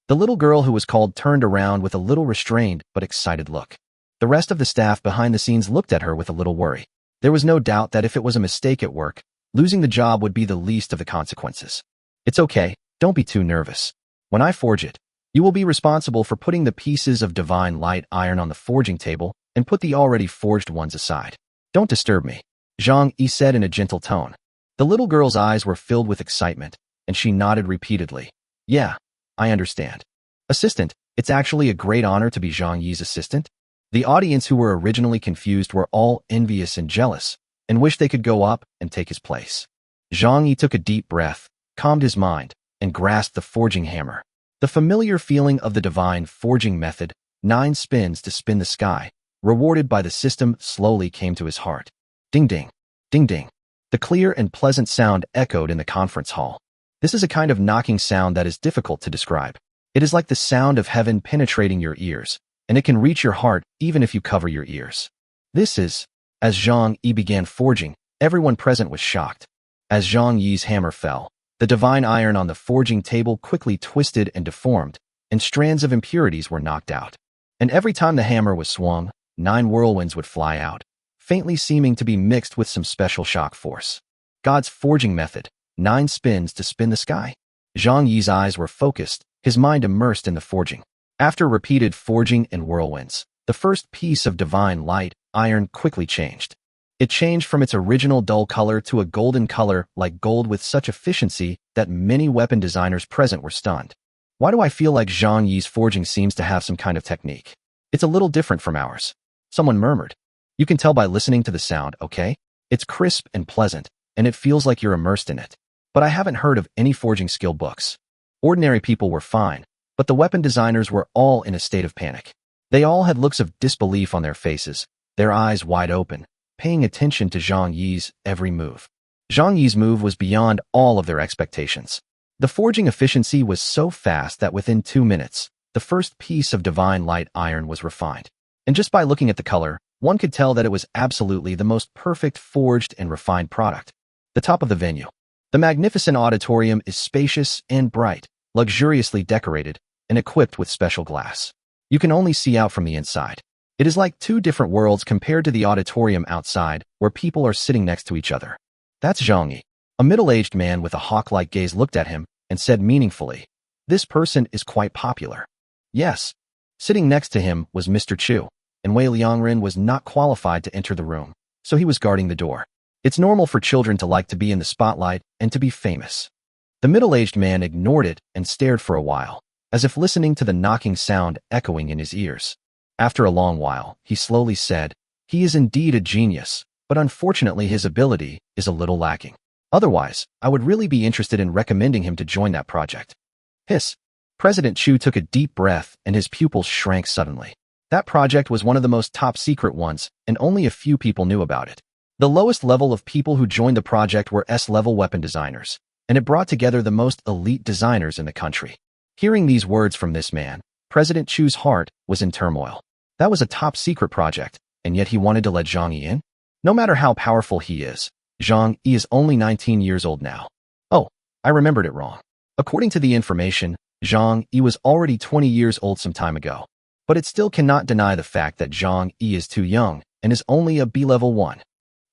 The little girl who was called turned around with a little restrained but excited look. The rest of the staff behind the scenes looked at her with a little worry. There was no doubt that if it was a mistake at work, losing the job would be the least of the consequences. It's okay, don't be too nervous. When I forge it, you will be responsible for putting the pieces of divine light iron on the forging table and put the already forged ones aside. Don't disturb me, Zhang Yi said in a gentle tone. The little girl's eyes were filled with excitement, and she nodded repeatedly. Yeah, I understand. Assistant, it's actually a great honor to be Zhang Yi's assistant. The audience who were originally confused were all envious and jealous, and wished they could go up and take his place. Zhang Yi took a deep breath, calmed his mind, and grasped the forging hammer. The familiar feeling of the divine forging method, 9 spins to spin the sky, rewarded by the system, slowly came to his heart. Ding ding, ding ding. The clear and pleasant sound echoed in the conference hall. This is a kind of knocking sound that is difficult to describe. It is like the sound of heaven penetrating your ears, and it can reach your heart even if you cover your ears. This is, as Zhang Yi began forging, everyone present was shocked. As Zhang Yi's hammer fell, the divine iron on the forging table quickly twisted and deformed, and strands of impurities were knocked out. And every time the hammer was swung, 9 whirlwinds would fly out, faintly seeming to be mixed with some special shock force. God's forging method, 9 spins to spin the sky. Zhang Yi's eyes were focused, his mind immersed in the forging. After repeated forging and whirlwinds, the first piece of divine light iron quickly changed. It changed from its original dull color to a golden color like gold with such efficiency that many weapon designers present were stunned. Why do I feel like Zhang Yi's forging seems to have some kind of technique? It's a little different from ours. Someone murmured. You can tell by listening to the sound, okay? It's crisp and pleasant, and it feels like you're immersed in it. But I haven't heard of any forging skill books. Ordinary people were fine, but the weapon designers were all in a state of panic. They all had looks of disbelief on their faces, their eyes wide open, paying attention to Zhang Yi's every move. Zhang Yi's move was beyond all of their expectations. The forging efficiency was so fast that within 2 minutes, the first piece of divine light iron was refined. And just by looking at the color, one could tell that it was absolutely the most perfect forged and refined product. The top of the venue. The magnificent auditorium is spacious and bright, luxuriously decorated, and equipped with special glass. You can only see out from the inside. It is like 2 different worlds compared to the auditorium outside, where people are sitting next to each other. That's Zhang Yi. A middle-aged man with a hawk-like gaze looked at him and said meaningfully, "This person is quite popular." Yes. Sitting next to him was Mr. Chu, and Wei Liangren was not qualified to enter the room, so he was guarding the door. It's normal for children to like to be in the spotlight and to be famous. The middle-aged man ignored it and stared for a while, as if listening to the knocking sound echoing in his ears. After a long while, he slowly said, "He is indeed a genius, but unfortunately his ability is a little lacking. Otherwise, I would really be interested in recommending him to join that project." Hiss. President Chu took a deep breath and his pupils shrank suddenly. That project was one of the most top-secret ones, and only a few people knew about it. The lowest level of people who joined the project were S-level weapon designers, and it brought together the most elite designers in the country. Hearing these words from this man, President Chu's heart was in turmoil. That was a top-secret project, and yet he wanted to let Zhang Yi in? No matter how powerful he is, Zhang Yi is only 19 years old now. Oh, I remembered it wrong. According to the information, Zhang Yi was already 20 years old some time ago. But it still cannot deny the fact that Zhang Yi is too young and is only a B-level 1.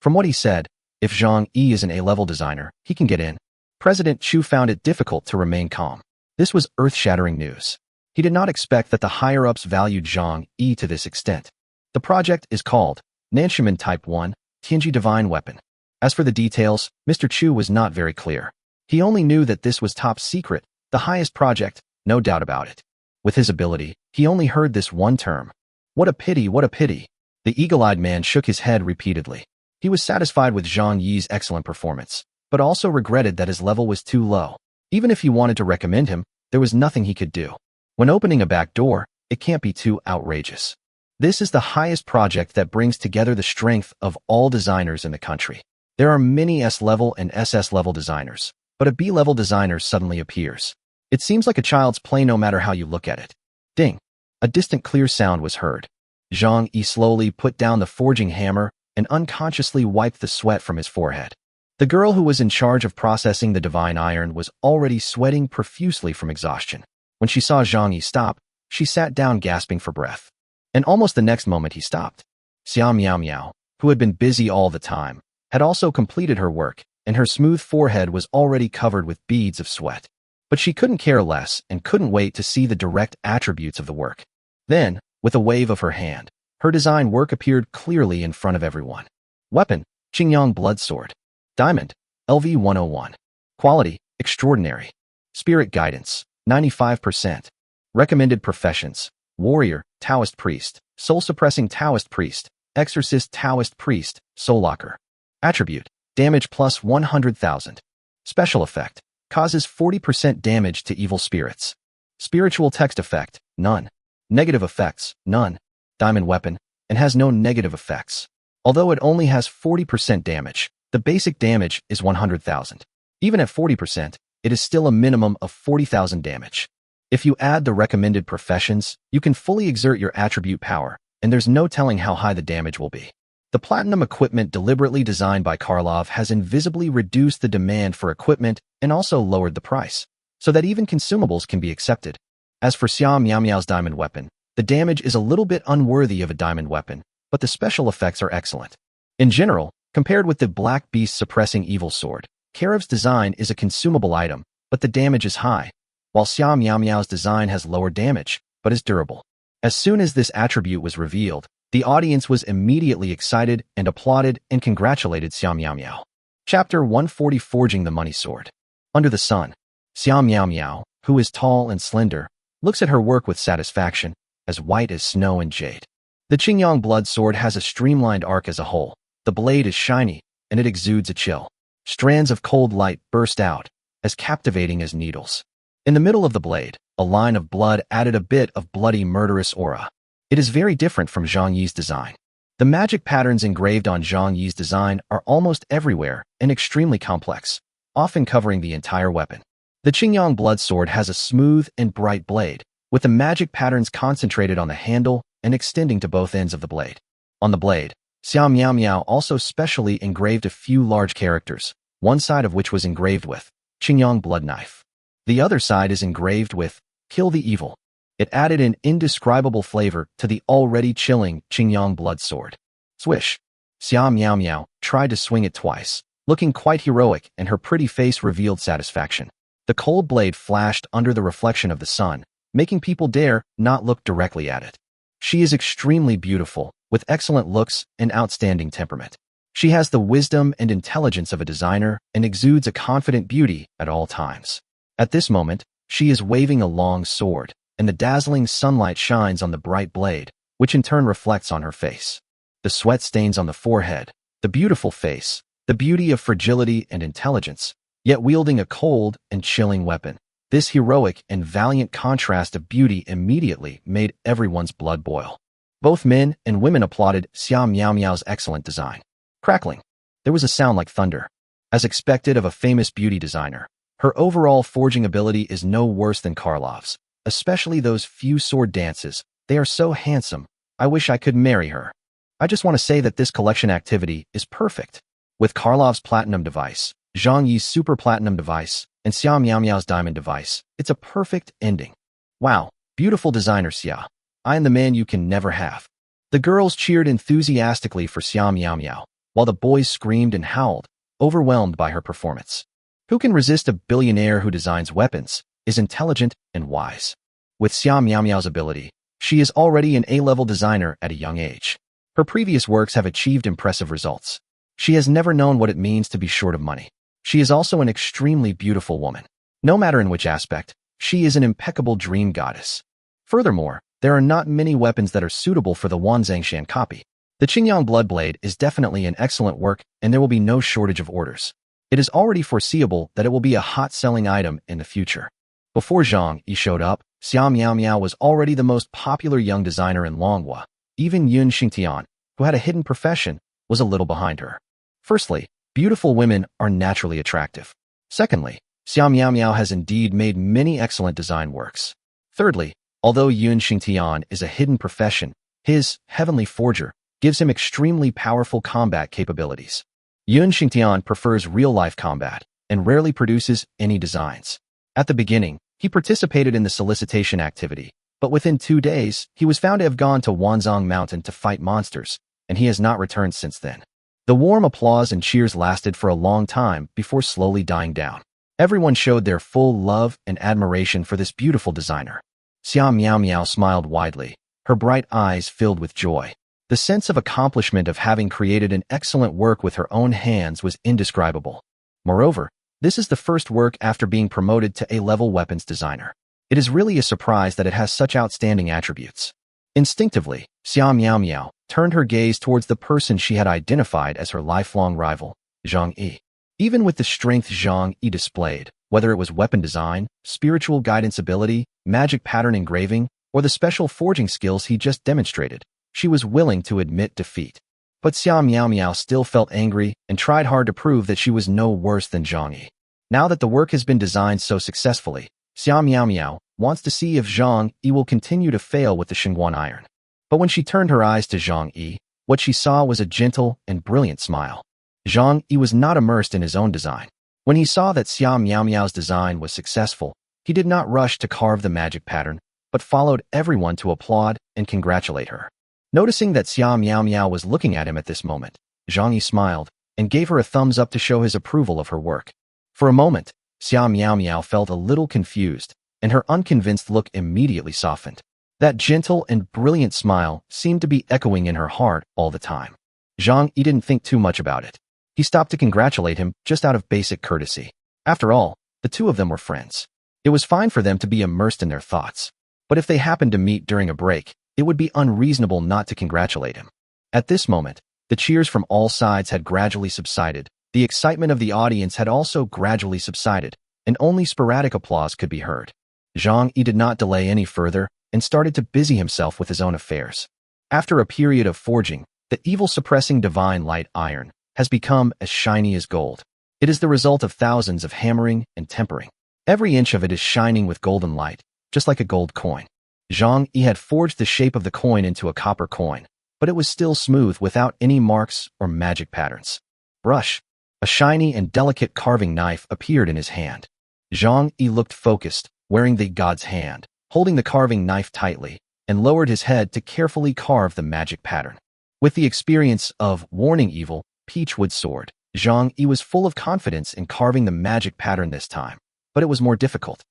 From what he said, if Zhang Yi is an A-level designer, he can get in. President Chu found it difficult to remain calm. This was earth-shattering news. He did not expect that the higher-ups valued Zhang Yi to this extent. The project is called Nanshimen Type 1, Tianji Divine Weapon. As for the details, Mr. Chu was not very clear. He only knew that this was top secret, the highest project, no doubt about it. With his ability, he only heard this one term. What a pity, what a pity. The eagle-eyed man shook his head repeatedly. He was satisfied with Zhang Yi's excellent performance, but also regretted that his level was too low. Even if he wanted to recommend him, there was nothing he could do. When opening a back door, it can't be too outrageous. This is the highest project that brings together the strength of all designers in the country. There are many S-level and SS-level designers, but a B-level designer suddenly appears. It seems like a child's play no matter how you look at it. Ding! A distant clear sound was heard. Zhang Yi slowly put down the forging hammer and unconsciously wiped the sweat from his forehead. The girl who was in charge of processing the divine iron was already sweating profusely from exhaustion. When she saw Zhang Yi stop, she sat down gasping for breath. And almost the next moment he stopped. Xia Miao Miao, who had been busy all the time, had also completed her work, and her smooth forehead was already covered with beads of sweat. But she couldn't care less and couldn't wait to see the direct attributes of the work. Then, with a wave of her hand, her design work appeared clearly in front of everyone. Weapon, Qingyang Blood Sword. Diamond, LV 101. Quality, extraordinary. Spirit guidance, 95%. Recommended professions, warrior, Taoist priest, soul-suppressing Taoist priest, exorcist Taoist priest, soul locker. Attribute, damage plus 100,000. Special effect, causes 40% damage to evil spirits. Spiritual text effect, none. Negative effects, none. Diamond weapon, and has no negative effects. Although it only has 40% damage, the basic damage is 100,000. Even at 40%, it is still a minimum of 40,000 damage. If you add the recommended professions, you can fully exert your attribute power, and there's no telling how high the damage will be. The platinum equipment deliberately designed by Karlov has invisibly reduced the demand for equipment and also lowered the price, so that even consumables can be accepted. As for Xia Miao Miao's diamond weapon, the damage is a little bit unworthy of a diamond weapon, but the special effects are excellent. In general, compared with the Black Beast suppressing evil sword, Karev's design is a consumable item, but the damage is high, while Xia Miao Miao's design has lower damage, but is durable. As soon as this attribute was revealed, the audience was immediately excited and applauded and congratulated Xia Miao Miao. Chapter 140 Forging the Money Sword. Under the sun, Xia Miao Miao, who is tall and slender, looks at her work with satisfaction, as white as snow and jade. The Qingyang Blood Sword has a streamlined arc as a whole. The blade is shiny, and it exudes a chill. Strands of cold light burst out, as captivating as needles. In the middle of the blade, a line of blood added a bit of bloody murderous aura. It is very different from Zhang Yi's design. The magic patterns engraved on Zhang Yi's design are almost everywhere and extremely complex, often covering the entire weapon. The Qingyang Blood Sword has a smooth and bright blade, with the magic patterns concentrated on the handle and extending to both ends of the blade. On the blade, Xia Miao Miao also specially engraved a few large characters, one side of which was engraved with Qingyang Blood Knife. The other side is engraved with Kill the Evil. It added an indescribable flavor to the already chilling Qingyang Blood Sword. Swish! Xia Miao Miao tried to swing it twice, looking quite heroic, and her pretty face revealed satisfaction. The cold blade flashed under the reflection of the sun, making people dare not look directly at it. She is extremely beautiful, with excellent looks and outstanding temperament. She has the wisdom and intelligence of a designer and exudes a confident beauty at all times. At this moment, she is waving a long sword, and the dazzling sunlight shines on the bright blade, which in turn reflects on her face. The sweat stains on the forehead, the beautiful face, the beauty of fragility and intelligence, yet wielding a cold and chilling weapon. This heroic and valiant contrast of beauty immediately made everyone's blood boil. Both men and women applauded Xia Miao Miao's excellent design. Crackling. There was a sound like thunder. As expected of a famous beauty designer, her overall forging ability is no worse than Karlov's, especially those few sword dances. They are so handsome. I wish I could marry her. I just want to say that this collection activity is perfect. With Karlov's platinum device, Zhang Yi's super platinum device, and Xia Miao Miao's diamond device, it's a perfect ending. Wow, beautiful designer Xia. I am the man you can never have. The girls cheered enthusiastically for Xia Miao Miao, while the boys screamed and howled, overwhelmed by her performance. Who can resist a billionaire who designs weapons, is intelligent and wise? With Xia Miao Miao's ability, she is already an A-level designer at a young age. Her previous works have achieved impressive results. She has never known what it means to be short of money. She is also an extremely beautiful woman. No matter in which aspect, she is an impeccable dream goddess. Furthermore, there are not many weapons that are suitable for the Wanzangshan copy. The Qingyang Blood Blade is definitely an excellent work, and there will be no shortage of orders. It is already foreseeable that it will be a hot-selling item in the future. Before Zhang Yi showed up, Xia Miao Miao was already the most popular young designer in Longhua. Even Yun Xingtian, who had a hidden profession, was a little behind her. Firstly, Beautiful women are naturally attractive. Secondly, Xia Miao Miao has indeed made many excellent design works. Thirdly, although Yun Xingtian is a hidden profession, his heavenly forger gives him extremely powerful combat capabilities. Yun Xingtian prefers real-life combat and rarely produces any designs. At the beginning, he participated in the solicitation activity, but within 2 days, he was found to have gone to Wanzhong Mountain to fight monsters, and he has not returned since then. The warm applause and cheers lasted for a long time before slowly dying down. Everyone showed their full love and admiration for this beautiful designer. Xia Miao Miao smiled widely, her bright eyes filled with joy. The sense of accomplishment of having created an excellent work with her own hands was indescribable. Moreover, this is the first work after being promoted to A-level weapons designer. It is really a surprise that it has such outstanding attributes. Instinctively, Xia Miao Miao turned her gaze towards the person she had identified as her lifelong rival, Zhang Yi. Even with the strength Zhang Yi displayed, whether it was weapon design, spiritual guidance ability, magic pattern engraving, or the special forging skills he just demonstrated, she was willing to admit defeat. But Xia Miao Miao still felt angry and tried hard to prove that she was no worse than Zhang Yi. Now that the work has been designed so successfully, Xia Miao Miao wants to see if Zhang Yi will continue to fail with the Xingguan iron. But when she turned her eyes to Zhang Yi, what she saw was a gentle and brilliant smile. Zhang Yi was not immersed in his own design. When he saw that Xia Miao Miao's design was successful, he did not rush to carve the magic pattern, but followed everyone to applaud and congratulate her. Noticing that Xia Miao Miao was looking at him at this moment, Zhang Yi smiled and gave her a thumbs up to show his approval of her work. For a moment, Xia Miao Miao felt a little confused, and her unconvinced look immediately softened. That gentle and brilliant smile seemed to be echoing in her heart all the time. Zhang Yi didn't think too much about it. He stopped to congratulate him just out of basic courtesy. After all, the two of them were friends. It was fine for them to be immersed in their thoughts. But if they happened to meet during a break, it would be unreasonable not to congratulate him. At this moment, the cheers from all sides had gradually subsided, the excitement of the audience had also gradually subsided, and only sporadic applause could be heard. Zhang Yi did not delay any further and started to busy himself with his own affairs. After a period of forging, the evil-suppressing divine light iron has become as shiny as gold. It is the result of thousands of hammering and tempering. Every inch of it is shining with golden light, just like a gold coin. Zhang Yi had forged the shape of the coin into a copper coin, but it was still smooth without any marks or magic patterns. Brush. A shiny and delicate carving knife appeared in his hand. Zhang Yi looked focused, wearing the god's hand, holding the carving knife tightly, and lowered his head to carefully carve the magic pattern. With the experience of warning evil, Peachwood sword, Zhang Yi was full of confidence in carving the magic pattern this time, but it was more difficult.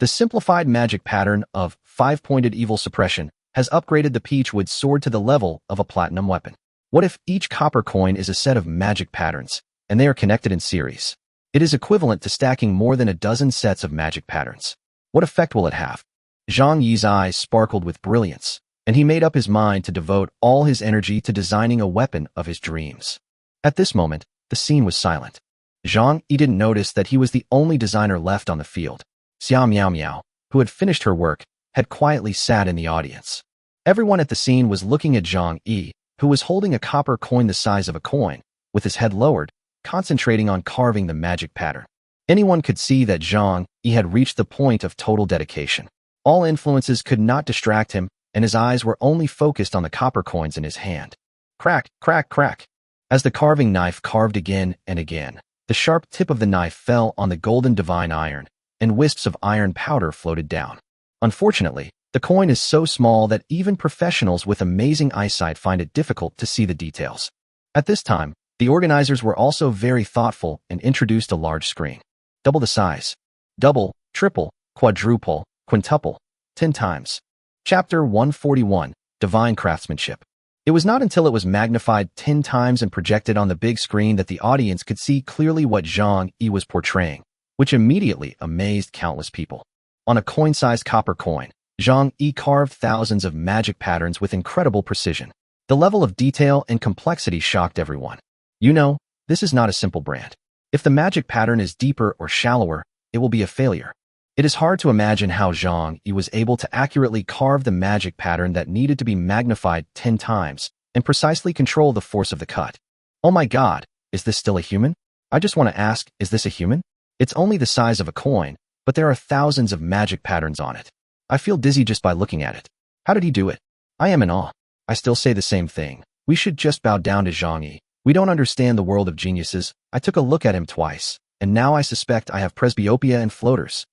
The simplified magic pattern of 5-pointed evil suppression has upgraded the Peachwood sword to the level of a platinum weapon. What if each copper coin is a set of magic patterns, and they are connected in series? It is equivalent to stacking more than a dozen sets of magic patterns. What effect will it have? Zhang Yi's eyes sparkled with brilliance, and he made up his mind to devote all his energy to designing a weapon of his dreams. At this moment, the scene was silent. Zhang Yi didn't notice that he was the only designer left on the field. Xia Miao Miao, who had finished her work, had quietly sat in the audience. Everyone at the scene was looking at Zhang Yi, who was holding a copper coin the size of a coin, with his head lowered, concentrating on carving the magic pattern. Anyone could see that Zhang Yi had reached the point of total dedication. All influences could not distract him, and his eyes were only focused on the copper coins in his hand. Crack, crack, crack. As the carving knife carved again and again, the sharp tip of the knife fell on the golden divine iron, and wisps of iron powder floated down. Unfortunately, the coin is so small that even professionals with amazing eyesight find it difficult to see the details. At this time, the organizers were also very thoughtful and introduced a large screen. Double the size. Double, triple, quadruple, quintuple, 10 times. Chapter 141, Divine Craftsmanship. It was not until it was magnified 10 times and projected on the big screen that the audience could see clearly what Zhang Yi was portraying, which immediately amazed countless people. On a coin-sized copper coin, Zhang Yi carved thousands of magic patterns with incredible precision. The level of detail and complexity shocked everyone. You know, this is not a simple brand. If the magic pattern is deeper or shallower, it will be a failure. It is hard to imagine how Zhang Yi was able to accurately carve the magic pattern that needed to be magnified 10 times and precisely control the force of the cut. Oh my God, is this still a human? I just want to ask, is this a human? It's only the size of a coin, but there are thousands of magic patterns on it. I feel dizzy just by looking at it. How did he do it? I am in awe. I still say the same thing. We should just bow down to Zhang Yi. We don't understand the world of geniuses. I took a look at him twice, and now I suspect I have presbyopia and floaters.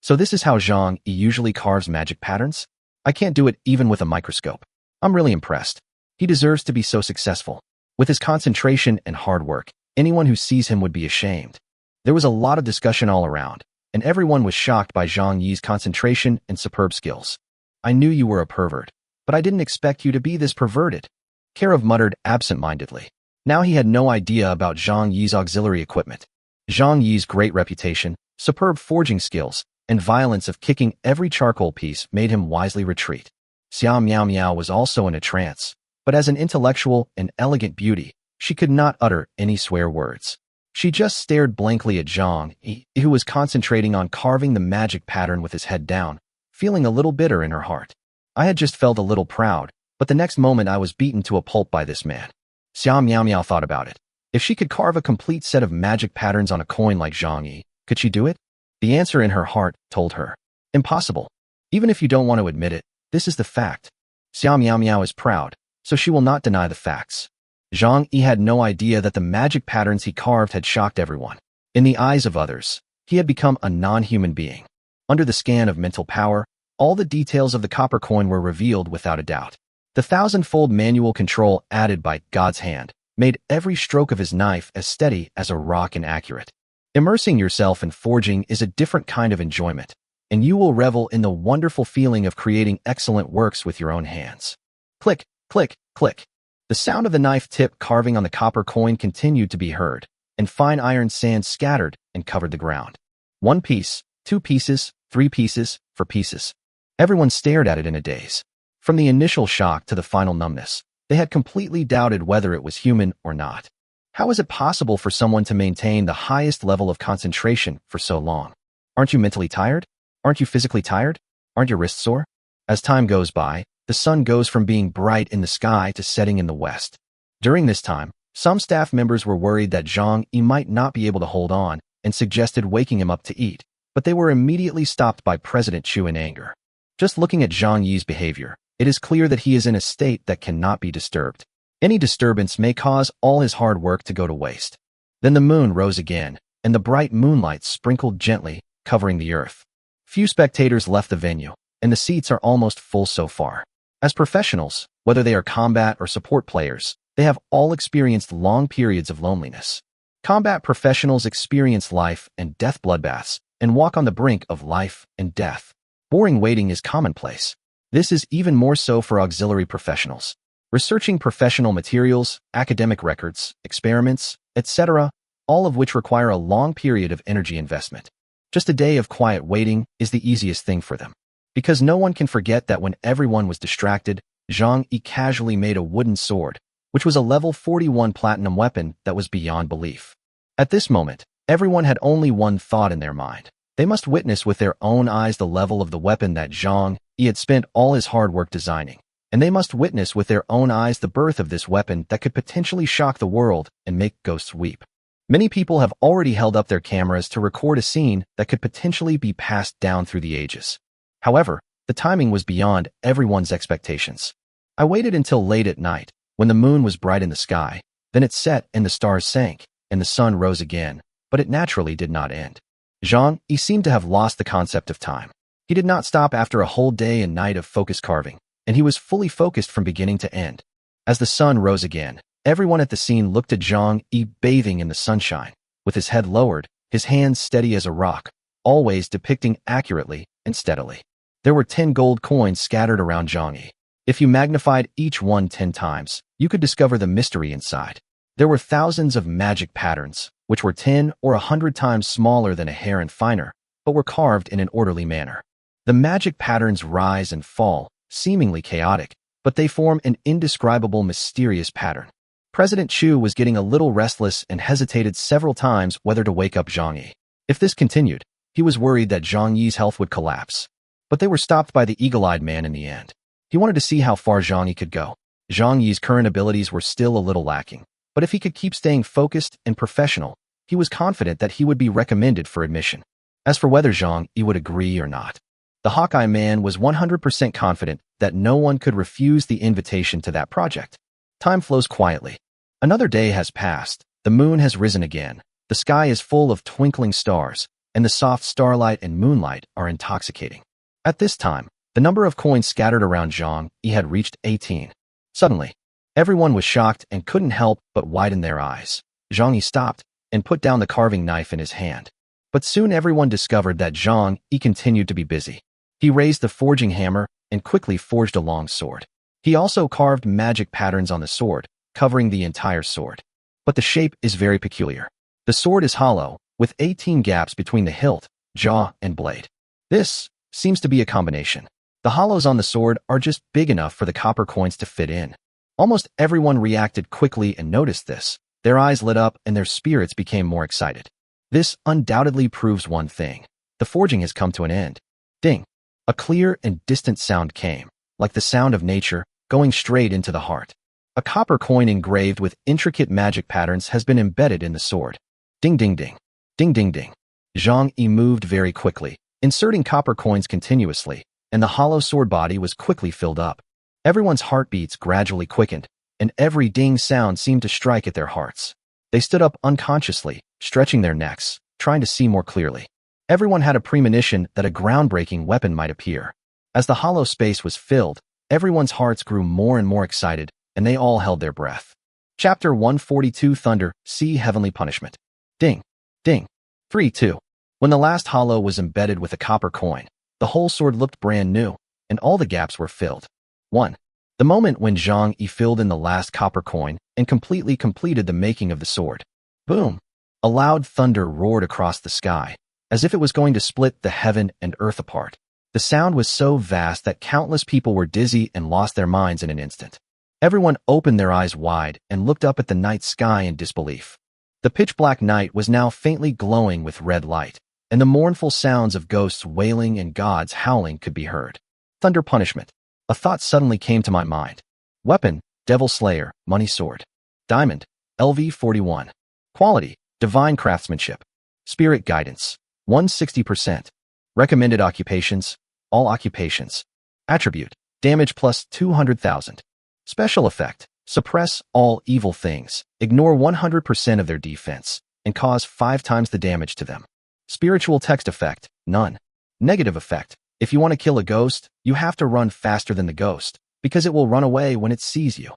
So this is how Zhang Yi usually carves magic patterns? I can't do it even with a microscope. I'm really impressed. He deserves to be so successful. With his concentration and hard work, anyone who sees him would be ashamed. There was a lot of discussion all around, and everyone was shocked by Zhang Yi's concentration and superb skills. I knew you were a pervert, but I didn't expect you to be this perverted. Karov muttered absent-mindedly. Now he had no idea about Zhang Yi's auxiliary equipment. Zhang Yi's great reputation, superb forging skills, and violence of kicking every charcoal piece made him wisely retreat. Xia Miao Miao was also in a trance, but as an intellectual and elegant beauty, she could not utter any swear words. She just stared blankly at Zhang Yi, who was concentrating on carving the magic pattern with his head down, feeling a little bitter in her heart. I had just felt a little proud, but the next moment I was beaten to a pulp by this man. Xia Miao Miao thought about it. If she could carve a complete set of magic patterns on a coin like Zhang Yi, could she do it? The answer in her heart told her, impossible. Even if you don't want to admit it, this is the fact. Xia Miao Miao is proud, so she will not deny the facts. Zhang Yi had no idea that the magic patterns he carved had shocked everyone. In the eyes of others, he had become a non-human being. Under the scan of mental power, all the details of the copper coin were revealed without a doubt. The thousand-fold manual control added by God's hand made every stroke of his knife as steady as a rock and accurate. Immersing yourself in forging is a different kind of enjoyment, and you will revel in the wonderful feeling of creating excellent works with your own hands. Click, click, click. The sound of the knife tip carving on the copper coin continued to be heard, and fine iron sand scattered and covered the ground. 1 piece, 2 pieces, 3 pieces, 4 pieces. Everyone stared at it in a daze. From the initial shock to the final numbness, they had completely doubted whether it was human or not. How is it possible for someone to maintain the highest level of concentration for so long? Aren't you mentally tired? Aren't you physically tired? Aren't your wrists sore? As time goes by, the sun goes from being bright in the sky to setting in the west. During this time, some staff members were worried that Zhang Yi might not be able to hold on and suggested waking him up to eat, but they were immediately stopped by President Chu in anger. Just looking at Zhang Yi's behavior, it is clear that he is in a state that cannot be disturbed. Any disturbance may cause all his hard work to go to waste. Then the moon rose again, and the bright moonlight sprinkled gently, covering the earth. Few spectators left the venue, and the seats are almost full so far. As professionals, whether they are combat or support players, they have all experienced long periods of loneliness. Combat professionals experience life and death bloodbaths and walk on the brink of life and death. Boring waiting is commonplace. This is even more so for auxiliary professionals. Researching professional materials, academic records, experiments, etc., all of which require a long period of energy investment. Just a day of quiet waiting is the easiest thing for them. Because no one can forget that when everyone was distracted, Zhang Yi casually made a wooden sword, which was a level 41 platinum weapon that was beyond belief. At this moment, everyone had only one thought in their mind. They must witness with their own eyes the level of the weapon that Zhang Yi had spent all his hard work designing, and they must witness with their own eyes the birth of this weapon that could potentially shock the world and make ghosts weep. Many people have already held up their cameras to record a scene that could potentially be passed down through the ages. However, the timing was beyond everyone's expectations. I waited until late at night, when the moon was bright in the sky, then it set and the stars sank, and the sun rose again, but it naturally did not end. Zhang Yi seemed to have lost the concept of time. He did not stop after a whole day and night of focus carving, and he was fully focused from beginning to end. As the sun rose again, everyone at the scene looked at Zhang Yi bathing in the sunshine, with his head lowered, his hands steady as a rock, always depicting accurately and steadily. There were 10 gold coins scattered around Zhang Yi. If you magnified each one 10 times, you could discover the mystery inside. There were thousands of magic patterns, which were 10 or 100 times smaller than a hair and finer, but were carved in an orderly manner. The magic patterns rise and fall, seemingly chaotic, but they form an indescribable, mysterious pattern. President Chu was getting a little restless and hesitated several times whether to wake up Zhang Yi. If this continued, he was worried that Zhang Yi's health would collapse. But they were stopped by the eagle-eyed man in the end. He wanted to see how far Zhang Yi could go. Zhang Yi's current abilities were still a little lacking, but if he could keep staying focused and professional, he was confident that he would be recommended for admission. As for whether Zhang Yi would agree or not, the Hawkeye man was 100% confident that no one could refuse the invitation to that project. Time flows quietly. Another day has passed. The moon has risen again. The sky is full of twinkling stars, and the soft starlight and moonlight are intoxicating. At this time, the number of coins scattered around Zhang Yi had reached 18. Suddenly, everyone was shocked and couldn't help but widen their eyes. Zhang Yi stopped and put down the carving knife in his hand. But soon everyone discovered that Zhang Yi continued to be busy. He raised the forging hammer and quickly forged a long sword. He also carved magic patterns on the sword, covering the entire sword. But the shape is very peculiar. The sword is hollow, with 18 gaps between the hilt, jaw, and blade. This seems to be a combination. The hollows on the sword are just big enough for the copper coins to fit in. Almost everyone reacted quickly and noticed this. Their eyes lit up and their spirits became more excited. This undoubtedly proves one thing. The forging has come to an end. Ding! A clear and distant sound came, like the sound of nature, going straight into the heart. A copper coin engraved with intricate magic patterns has been embedded in the sword. Ding ding ding. Ding ding ding. Zhang Yi moved very quickly, inserting copper coins continuously, and the hollow sword body was quickly filled up. Everyone's heartbeats gradually quickened, and every ding sound seemed to strike at their hearts. They stood up unconsciously, stretching their necks, trying to see more clearly. Everyone had a premonition that a groundbreaking weapon might appear. As the hollow space was filled, everyone's hearts grew more and more excited, and they all held their breath. Chapter 142 Thunder, See Heavenly Punishment. Ding! Ding! 3-2. When the last hollow was embedded with a copper coin, the whole sword looked brand new, and all the gaps were filled. 1. The moment when Zhang Yi filled in the last copper coin and completely completed the making of the sword. Boom! A loud thunder roared across the sky, as if it was going to split the heaven and earth apart. The sound was so vast that countless people were dizzy and lost their minds in an instant. Everyone opened their eyes wide and looked up at the night sky in disbelief. The pitch-black night was now faintly glowing with red light, and the mournful sounds of ghosts wailing and gods howling could be heard. Thunder punishment. A thought suddenly came to my mind. Weapon, Devil Slayer, Money Sword. Diamond, LV41. Quality, Divine Craftsmanship. Spirit Guidance, 160%. Recommended occupations, all occupations. Attribute, damage plus 200,000. Special effect, suppress all evil things, ignore 100% of their defense, and cause 5 times the damage to them. Spiritual text effect, none. Negative effect, if you want to kill a ghost, you have to run faster than the ghost, because it will run away when it sees you.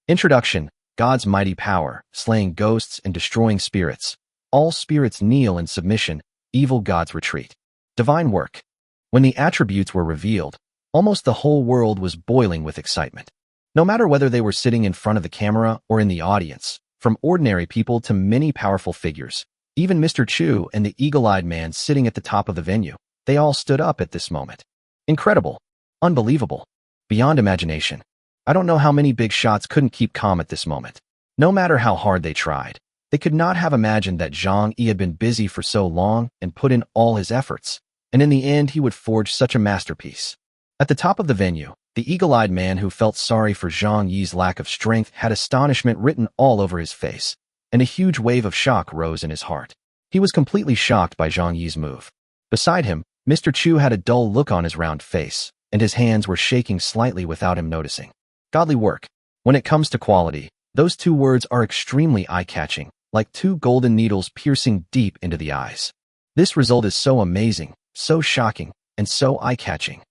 Introduction, God's mighty power, slaying ghosts and destroying spirits. All spirits kneel in submission, evil gods retreat. Divine work. When the attributes were revealed, almost the whole world was boiling with excitement. No matter whether they were sitting in front of the camera or in the audience, from ordinary people to many powerful figures, even Mr. Chu and the eagle-eyed man sitting at the top of the venue, they all stood up at this moment. Incredible. Unbelievable. Beyond imagination. I don't know how many big shots couldn't keep calm at this moment. No matter how hard they tried, they could not have imagined that Zhang Yi had been busy for so long and put in all his efforts, and in the end he would forge such a masterpiece. At the top of the venue, the eagle-eyed man who felt sorry for Zhang Yi's lack of strength had astonishment written all over his face, and a huge wave of shock rose in his heart. He was completely shocked by Zhang Yi's move. Beside him, Mr. Chu had a dull look on his round face, and his hands were shaking slightly without him noticing. Godly work. When it comes to quality, those 2 words are extremely eye-catching, like 2 golden needles piercing deep into the eyes. This result is so amazing, so shocking, and so eye-catching.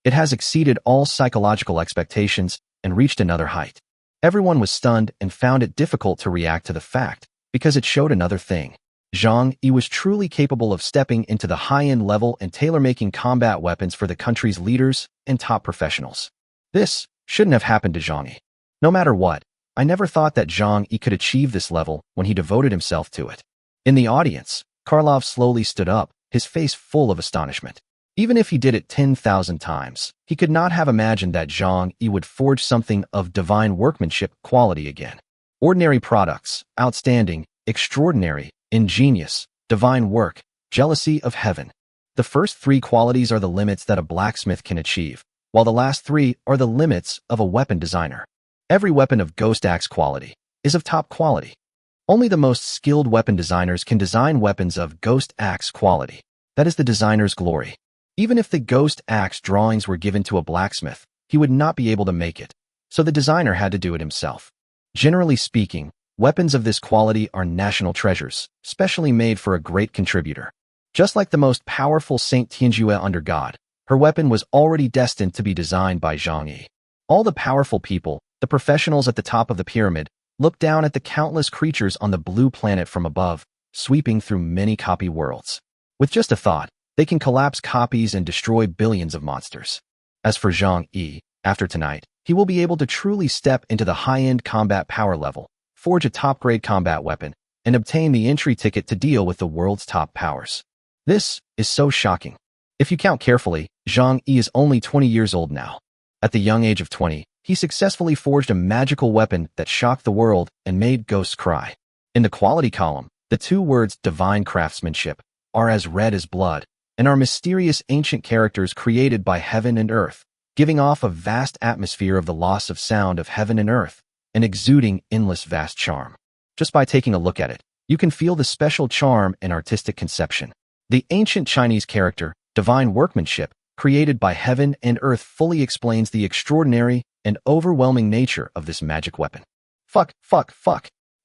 It has exceeded all psychological expectations and reached another height. Everyone was stunned and found it difficult to react to the fact, because it showed another thing. Zhang Yi was truly capable of stepping into the high-end level and tailor-making combat weapons for the country's leaders and top professionals. This shouldn't have happened to Zhang Yi. No matter what, I never thought that Zhang Yi could achieve this level when he devoted himself to it. In the audience, Karlov slowly stood up, his face full of astonishment. Even if he did it 10,000 times, he could not have imagined that Zhang Yi would forge something of divine workmanship quality again. Ordinary products, outstanding, extraordinary, ingenious, divine work, jealousy of heaven. The first 3 qualities are the limits that a blacksmith can achieve, while the last 3 are the limits of a weapon designer. Every weapon of Ghost Axe quality is of top quality. Only the most skilled weapon designers can design weapons of ghost axe quality. That is the designer's glory. Even if the ghost axe drawings were given to a blacksmith, he would not be able to make it, so the designer had to do it himself. Generally speaking, weapons of this quality are national treasures, specially made for a great contributor. Just like the most powerful Saint Tianjue under God, her weapon was already destined to be designed by Zhang Yi. All the powerful people, the professionals at the top of the pyramid, looked down at the countless creatures on the blue planet from above, sweeping through many copy worlds. With just a thought, they can collapse copies and destroy billions of monsters. As for Zhang Yi, after tonight, he will be able to truly step into the high-end combat power level, forge a top-grade combat weapon, and obtain the entry ticket to deal with the world's top powers. This is so shocking. If you count carefully, Zhang Yi is only 20 years old now. At the young age of 20, he successfully forged a magical weapon that shocked the world and made ghosts cry. In the quality column, the two words divine craftsmanship are as red as blood and are mysterious ancient characters created by heaven and earth, giving off a vast atmosphere of the loss of sound of heaven and earth and exuding endless vast charm. Just by taking a look at it, you can feel the special charm and artistic conception. The ancient Chinese character, divine workmanship, created by heaven and earth fully explains the extraordinary and overwhelming nature of this magic weapon. Fuck.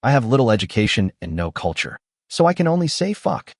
I have little education and no culture, so I can only say fuck.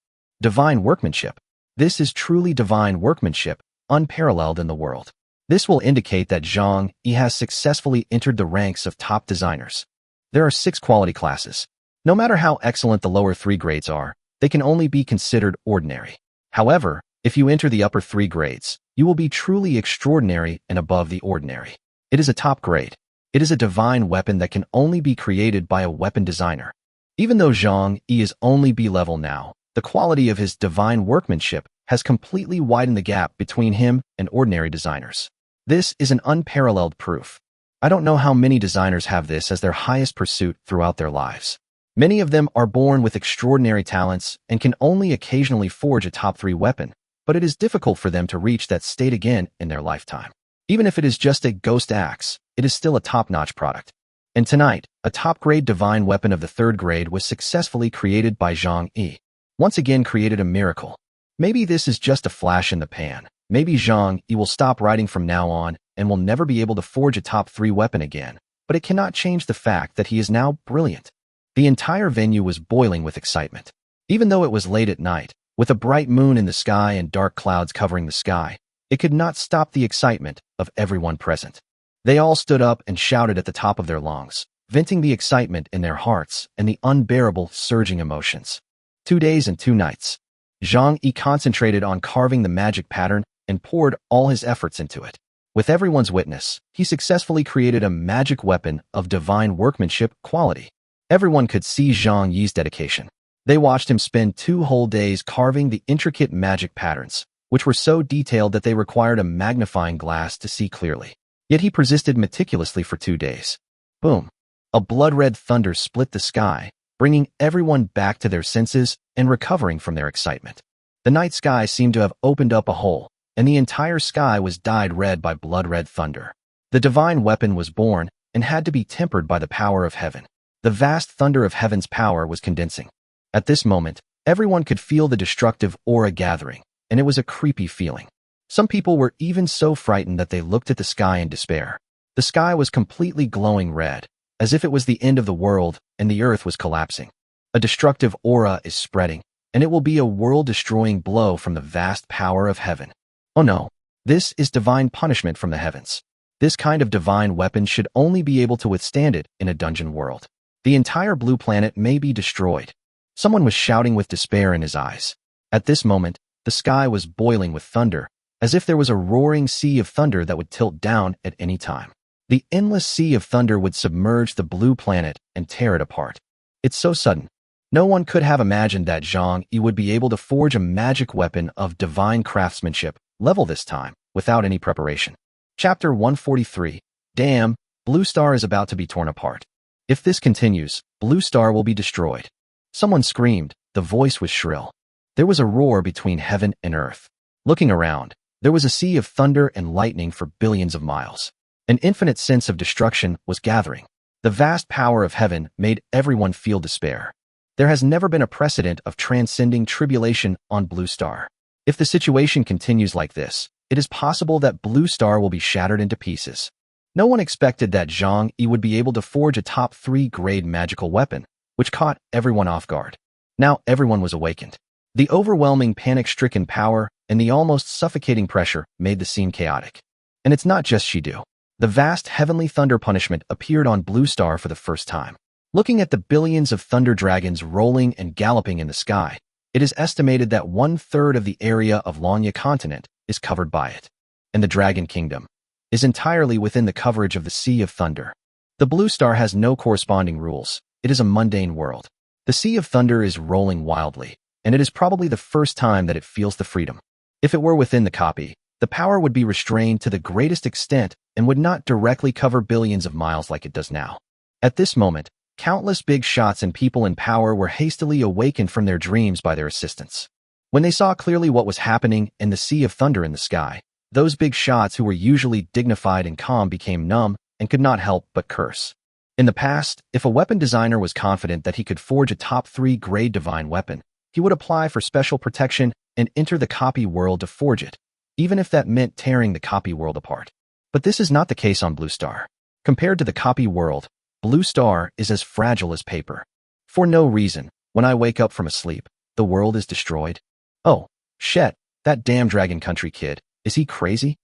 Divine workmanship. This is truly divine workmanship, unparalleled in the world. This will indicate that Zhang Yi has successfully entered the ranks of top designers. There are 6 quality classes. No matter how excellent the lower 3 grades are, they can only be considered ordinary. However, if you enter the upper 3 grades, you will be truly extraordinary and above the ordinary. It is a top grade. It is a divine weapon that can only be created by a weapon designer. Even though Zhang Yi is only B-level now, the quality of his divine workmanship has completely widened the gap between him and ordinary designers. This is an unparalleled proof. I don't know how many designers have this as their highest pursuit throughout their lives. Many of them are born with extraordinary talents and can only occasionally forge a top 3 weapon, but it is difficult for them to reach that state again in their lifetime. Even if it is just a ghost axe, it is still a top-notch product. And tonight, a top-grade divine weapon of the 3rd grade was successfully created by Zhang Yi. Once again created a miracle. Maybe this is just a flash in the pan. Maybe Zhang Yi will stop writing from now on and will never be able to forge a top 3 weapon again, but it cannot change the fact that he is now brilliant. The entire venue was boiling with excitement. Even though it was late at night, with a bright moon in the sky and dark clouds covering the sky, it could not stop the excitement of everyone present. They all stood up and shouted at the top of their lungs, venting the excitement in their hearts and the unbearable, surging emotions. 2 days and 2 nights. Zhang Yi concentrated on carving the magic pattern and poured all his efforts into it. With everyone's witness, he successfully created a magic weapon of divine workmanship quality. Everyone could see Zhang Yi's dedication. They watched him spend 2 whole days carving the intricate magic patterns, which were so detailed that they required a magnifying glass to see clearly. Yet he persisted meticulously for 2 days. Boom! A blood-red thunder split the sky, bringing everyone back to their senses and recovering from their excitement. The night sky seemed to have opened up a hole, and the entire sky was dyed red by blood-red thunder. The divine weapon was born and had to be tempered by the power of heaven. The vast thunder of heaven's power was condensing. At this moment, everyone could feel the destructive aura gathering, and it was a creepy feeling. Some people were even so frightened that they looked at the sky in despair. The sky was completely glowing red, as if it was the end of the world and the earth was collapsing. A destructive aura is spreading, and it will be a world-destroying blow from the vast power of heaven. Oh no, this is divine punishment from the heavens. This kind of divine weapon should only be able to withstand it in a dungeon world. The entire blue planet may be destroyed. Someone was shouting with despair in his eyes. At this moment, the sky was boiling with thunder, as if there was a roaring sea of thunder that would tilt down at any time. The endless sea of thunder would submerge the blue planet and tear it apart. It's so sudden. No one could have imagined that Zhang Yi would be able to forge a magic weapon of divine craftsmanship level this time, without any preparation. Chapter 143. Damn, Blue Star is about to be torn apart. If this continues, Blue Star will be destroyed. Someone screamed. The voice was shrill. There was a roar between heaven and earth. Looking around, there was a sea of thunder and lightning for billions of miles. An infinite sense of destruction was gathering. The vast power of heaven made everyone feel despair. There has never been a precedent of transcending tribulation on Blue Star. If the situation continues like this, it is possible that Blue Star will be shattered into pieces. No one expected that Zhang Yi would be able to forge a top 3 grade magical weapon, which caught everyone off guard. Now everyone was awakened. The overwhelming panic-stricken power and the almost suffocating pressure made the scene chaotic. And it's not just Shidu. The vast heavenly thunder punishment appeared on Blue Star for the first time. Looking at the billions of thunder dragons rolling and galloping in the sky, it is estimated that 1/3 of the area of Lanya continent is covered by it. And the Dragon Kingdom is entirely within the coverage of the Sea of Thunder. The Blue Star has no corresponding rules. It is a mundane world. The Sea of Thunder is rolling wildly, and it is probably the first time that it feels the freedom. If it were within the copy, the power would be restrained to the greatest extent and would not directly cover billions of miles like it does now. At this moment, countless big shots and people in power were hastily awakened from their dreams by their assistants. When they saw clearly what was happening in the Sea of Thunder in the sky, those big shots who were usually dignified and calm became numb and could not help but curse. In the past, if a weapon designer was confident that he could forge a top 3 grade divine weapon, he would apply for special protection and enter the copy world to forge it, even if that meant tearing the copy world apart. But this is not the case on Blue Star. Compared to the copy world, Blue Star is as fragile as paper. For no reason, when I wake up from a sleep, the world is destroyed. Oh, shit, that damn Dragon Country kid, is he crazy?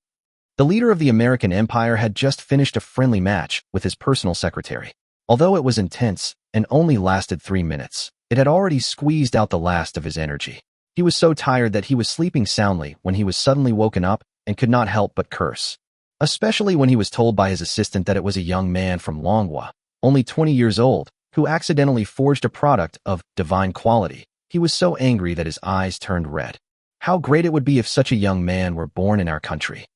The leader of the American Empire had just finished a friendly match with his personal secretary. Although it was intense and only lasted 3 minutes, it had already squeezed out the last of his energy. He was so tired that he was sleeping soundly when he was suddenly woken up and could not help but curse. Especially when he was told by his assistant that it was a young man from Longhua, only 20 years old, who accidentally forged a product of divine quality. He was so angry that his eyes turned red. How great it would be if such a young man were born in our country.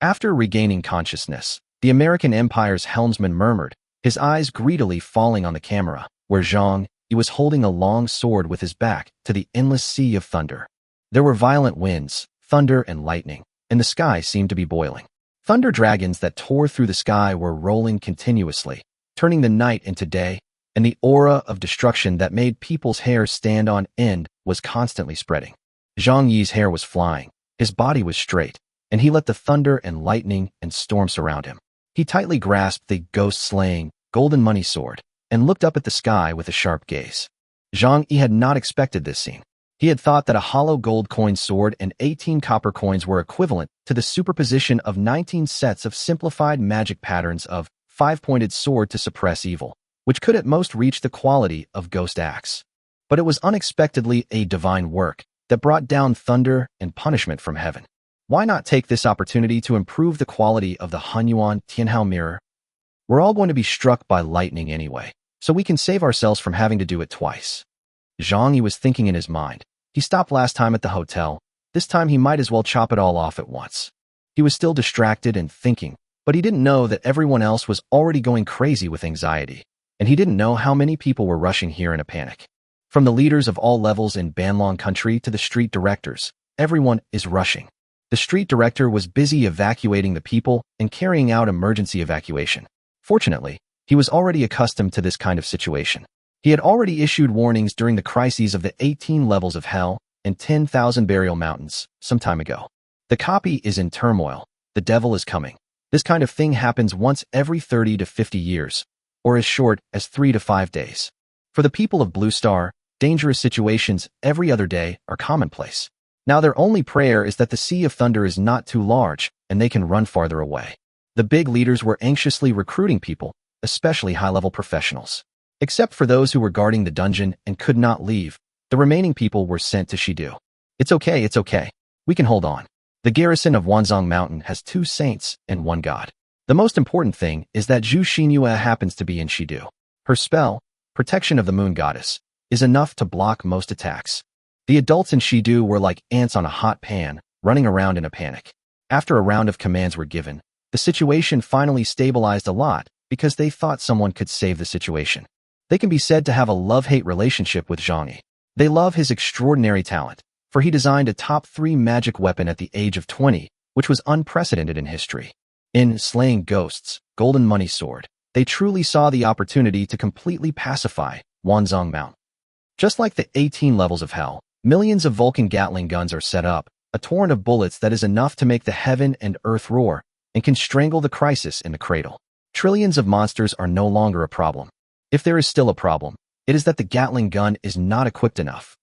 After regaining consciousness, the American Empire's helmsman murmured, his eyes greedily falling on the camera, where Zhang Yi was holding a long sword with his back to the endless Sea of Thunder. There were violent winds, thunder and lightning, and the sky seemed to be boiling. Thunder dragons that tore through the sky were rolling continuously, turning the night into day, and the aura of destruction that made people's hair stand on end was constantly spreading. Zhang Yi's hair was flying, his body was straight, and he let the thunder and lightning and storm surround him. He tightly grasped the ghost-slaying, golden money sword, and looked up at the sky with a sharp gaze. Zhang Yi had not expected this scene. He had thought that a hollow gold coin sword and 18 copper coins were equivalent to the superposition of 19 sets of simplified magic patterns of 5-pointed sword to suppress evil, which could at most reach the quality of ghost axe. But it was unexpectedly a divine work that brought down thunder and punishment from heaven. Why not take this opportunity to improve the quality of the Hunyuan Tianhao mirror? We're all going to be struck by lightning anyway, so we can save ourselves from having to do it twice. Zhang Yi was thinking in his mind. He stopped last time at the hotel. This time he might as well chop it all off at once. He was still distracted and thinking, but he didn't know that everyone else was already going crazy with anxiety, and he didn't know how many people were rushing here in a panic. From the leaders of all levels in Banlong country to the street directors, everyone is rushing. The street director was busy evacuating the people and carrying out emergency evacuation. Fortunately, he was already accustomed to this kind of situation. He had already issued warnings during the crises of the 18 levels of hell and 10,000 burial mountains some time ago. The copy is in turmoil. The devil is coming. This kind of thing happens once every 30 to 50 years, or as short as 3 to 5 days. For the people of Blue Star, dangerous situations every other day are commonplace. Now their only prayer is that the Sea of Thunder is not too large and they can run farther away. The big leaders were anxiously recruiting people, especially high-level professionals. Except for those who were guarding the dungeon and could not leave, the remaining people were sent to Shidu. It's okay. We can hold on. The garrison of Wanzhong Mountain has 2 saints and 1 god. The most important thing is that Zhu Xinyue happens to be in Shidu. Her spell, Protection of the Moon Goddess, is enough to block most attacks. The adults in Shidu were like ants on a hot pan, running around in a panic. After a round of commands were given, the situation finally stabilized a lot because they thought someone could save the situation. They can be said to have a love-hate relationship with Zhang Yi. They love his extraordinary talent, for he designed a top 3 magic weapon at the age of 20, which was unprecedented in history. In Slaying Ghosts, Golden Money Sword, They truly saw the opportunity to completely pacify Wanzhong Mountain. Just like the 18 levels of hell, millions of Vulcan Gatling guns are set up, a torrent of bullets that is enough to make the heaven and earth roar and can strangle the crisis in the cradle. Trillions of monsters are no longer a problem. If there is still a problem, it is that the Gatling gun is not equipped enough.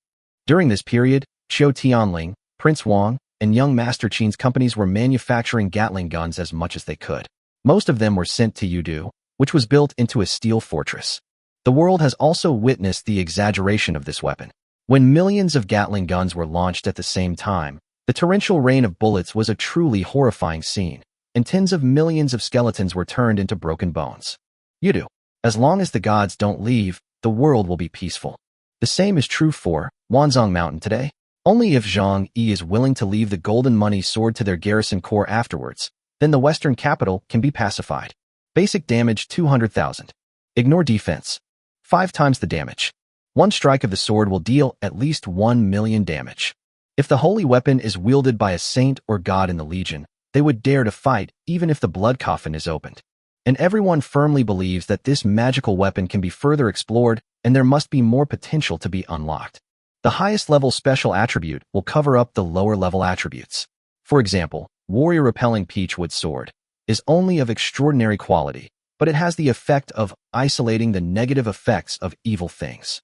During this period, Qiu Tianling, Prince Wang, and young Master Qin's companies were manufacturing Gatling guns as much as they could. Most of them were sent to Yudu, which was built into a steel fortress. The world has also witnessed the exaggeration of this weapon. When millions of Gatling guns were launched at the same time, the torrential rain of bullets was a truly horrifying scene, and tens of millions of skeletons were turned into broken bones. Yudu. As long as the gods don't leave, the world will be peaceful. The same is true for Wanzhong Mountain today. Only if Zhang Yi is willing to leave the golden money sword to their garrison corps afterwards, then the western capital can be pacified. Basic damage 200,000. Ignore defense. 5 times the damage. One strike of the sword will deal at least 1 million damage. If the holy weapon is wielded by a saint or god in the legion, they would dare to fight even if the blood coffin is opened. And everyone firmly believes that this magical weapon can be further explored and there must be more potential to be unlocked. The highest level special attribute will cover up the lower level attributes. For example, Warrior Repelling Peachwood Sword is only of extraordinary quality, but it has the effect of isolating the negative effects of evil things.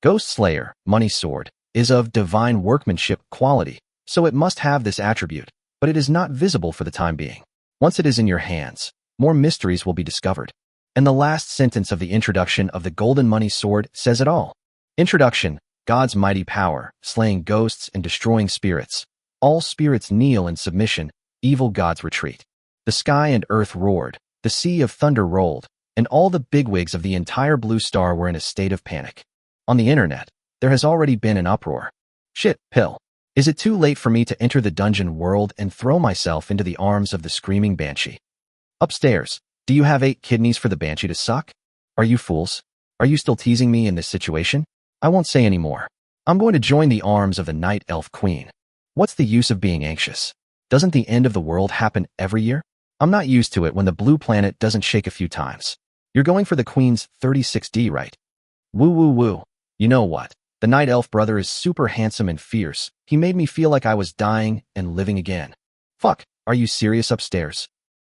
Ghost Slayer, Money Sword, is of divine workmanship quality, so it must have this attribute, but it is not visible for the time being. Once it is in your hands, more mysteries will be discovered. And the last sentence of the introduction of the Golden Money Sword says it all. Introduction: God's mighty power, slaying ghosts and destroying spirits. All spirits kneel in submission, evil gods retreat. The sky and earth roared, the sea of thunder rolled, and all the bigwigs of the entire Blue Star were in a state of panic. On the internet, there has already been an uproar. Shit, pill. Is it too late for me to enter the dungeon world and throw myself into the arms of the screaming banshee? Upstairs, do you have 8 kidneys for the banshee to suck? Are you fools? Are you still teasing me in this situation? I won't say any more. I'm going to join the arms of the Night Elf Queen. What's the use of being anxious? Doesn't the end of the world happen every year? I'm not used to it when the blue planet doesn't shake a few times. You're going for the Queen's 36D, right? Woo woo woo. You know what? The Night Elf brother is super handsome and fierce. He made me feel like I was dying and living again. Fuck, are you serious upstairs?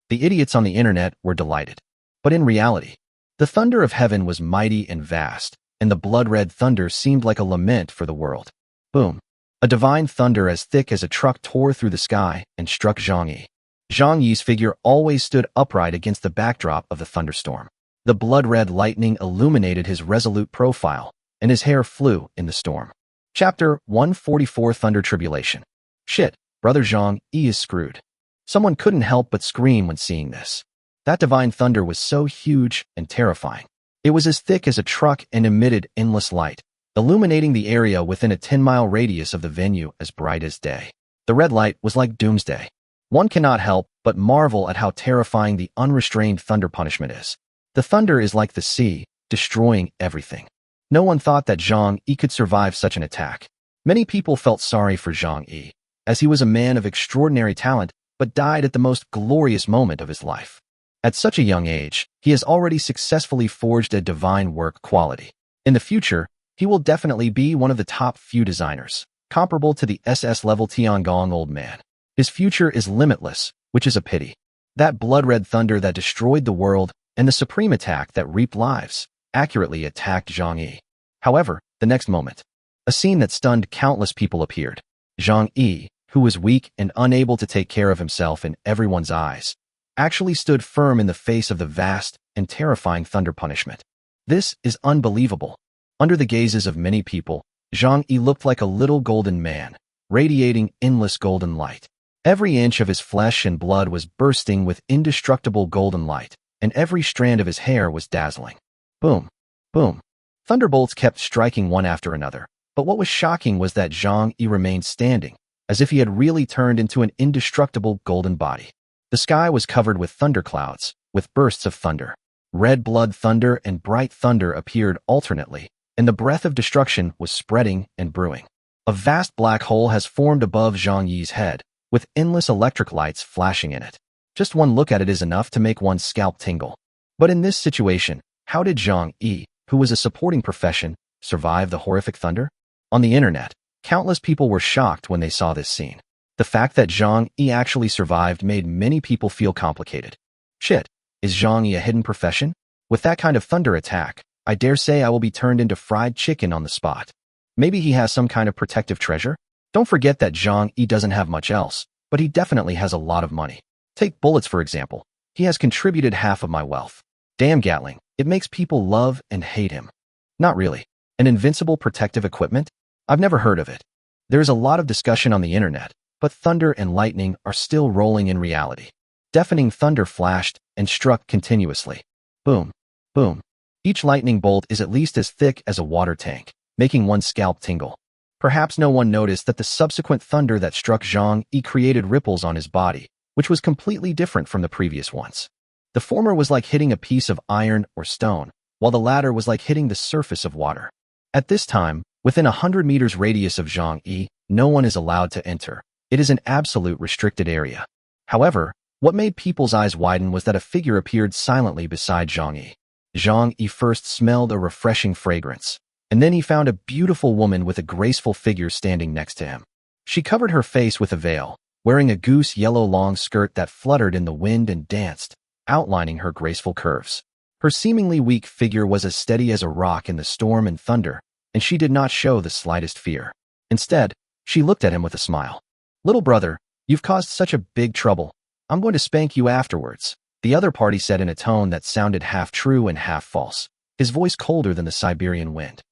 The idiots on the internet were delighted. But in reality, the thunder of heaven was mighty and vast, and the blood-red thunder seemed like a lament for the world. Boom. A divine thunder as thick as a truck tore through the sky and struck Zhang Yi. Zhang Yi's figure always stood upright against the backdrop of the thunderstorm. The blood-red lightning illuminated his resolute profile, and his hair flew in the storm. Chapter 144 Thunder Tribulation. Shit, brother Zhang Yi is screwed. Someone couldn't help but scream when seeing this. That divine thunder was so huge and terrifying. It was as thick as a truck and emitted endless light, illuminating the area within a 10-mile radius of the venue as bright as day. The red light was like doomsday. One cannot help but marvel at how terrifying the unrestrained thunder punishment is. The thunder is like the sea, destroying everything. No one thought that Zhang Yi could survive such an attack. Many people felt sorry for Zhang Yi, as he was a man of extraordinary talent, but died at the most glorious moment of his life. At such a young age, he has already successfully forged a divine work quality. In the future, he will definitely be one of the top few designers, comparable to the SS-level Tiangong old man. His future is limitless, which is a pity. That blood-red thunder that destroyed the world and the supreme attack that reaped lives accurately attacked Zhang Yi. However, the next moment, a scene that stunned countless people appeared. Zhang Yi, who was weak and unable to take care of himself in everyone's eyes, actually stood firm in the face of the vast and terrifying thunder punishment. This is unbelievable. Under the gazes of many people, Zhang Yi looked like a little golden man, radiating endless golden light. Every inch of his flesh and blood was bursting with indestructible golden light, and every strand of his hair was dazzling. Boom, boom. Thunderbolts kept striking one after another, but what was shocking was that Zhang Yi remained standing, as if he had really turned into an indestructible golden body. The sky was covered with thunderclouds, with bursts of thunder. Red blood thunder and bright thunder appeared alternately, and the breath of destruction was spreading and brewing. A vast black hole has formed above Zhang Yi's head, with endless electric lights flashing in it. Just one look at it is enough to make one's scalp tingle. But in this situation, how did Zhang Yi, who was a supporting profession, survive the horrific thunder? On the internet, countless people were shocked when they saw this scene. The fact that Zhang Yi actually survived made many people feel complicated. Shit, is Zhang Yi a hidden profession? With that kind of thunder attack, I dare say I will be turned into fried chicken on the spot. Maybe he has some kind of protective treasure? Don't forget that Zhang Yi doesn't have much else, but he definitely has a lot of money. Take bullets for example. He has contributed half of my wealth. Damn Gatling, it makes people love and hate him. Not really. An invincible protective equipment? I've never heard of it. There is a lot of discussion on the internet, but thunder and lightning are still rolling in reality. Deafening thunder flashed and struck continuously. Boom, boom. Each lightning bolt is at least as thick as a water tank, making one's scalp tingle. Perhaps no one noticed that the subsequent thunder that struck Zhang Yi created ripples on his body, which was completely different from the previous ones. The former was like hitting a piece of iron or stone, while the latter was like hitting the surface of water. At this time, within 100 meters radius of Zhang Yi, no one is allowed to enter. It is an absolute restricted area. However, what made people's eyes widen was that a figure appeared silently beside Zhang Yi. Zhang Yi first smelled a refreshing fragrance, and then he found a beautiful woman with a graceful figure standing next to him. She covered her face with a veil, wearing a goose yellow long skirt that fluttered in the wind and danced, outlining her graceful curves. Her seemingly weak figure was as steady as a rock in the storm and thunder, and she did not show the slightest fear. Instead, she looked at him with a smile. "Little brother, you've caused such a big trouble. I'm going to spank you afterwards," the other party said in a tone that sounded half true and half false, his voice colder than the Siberian wind.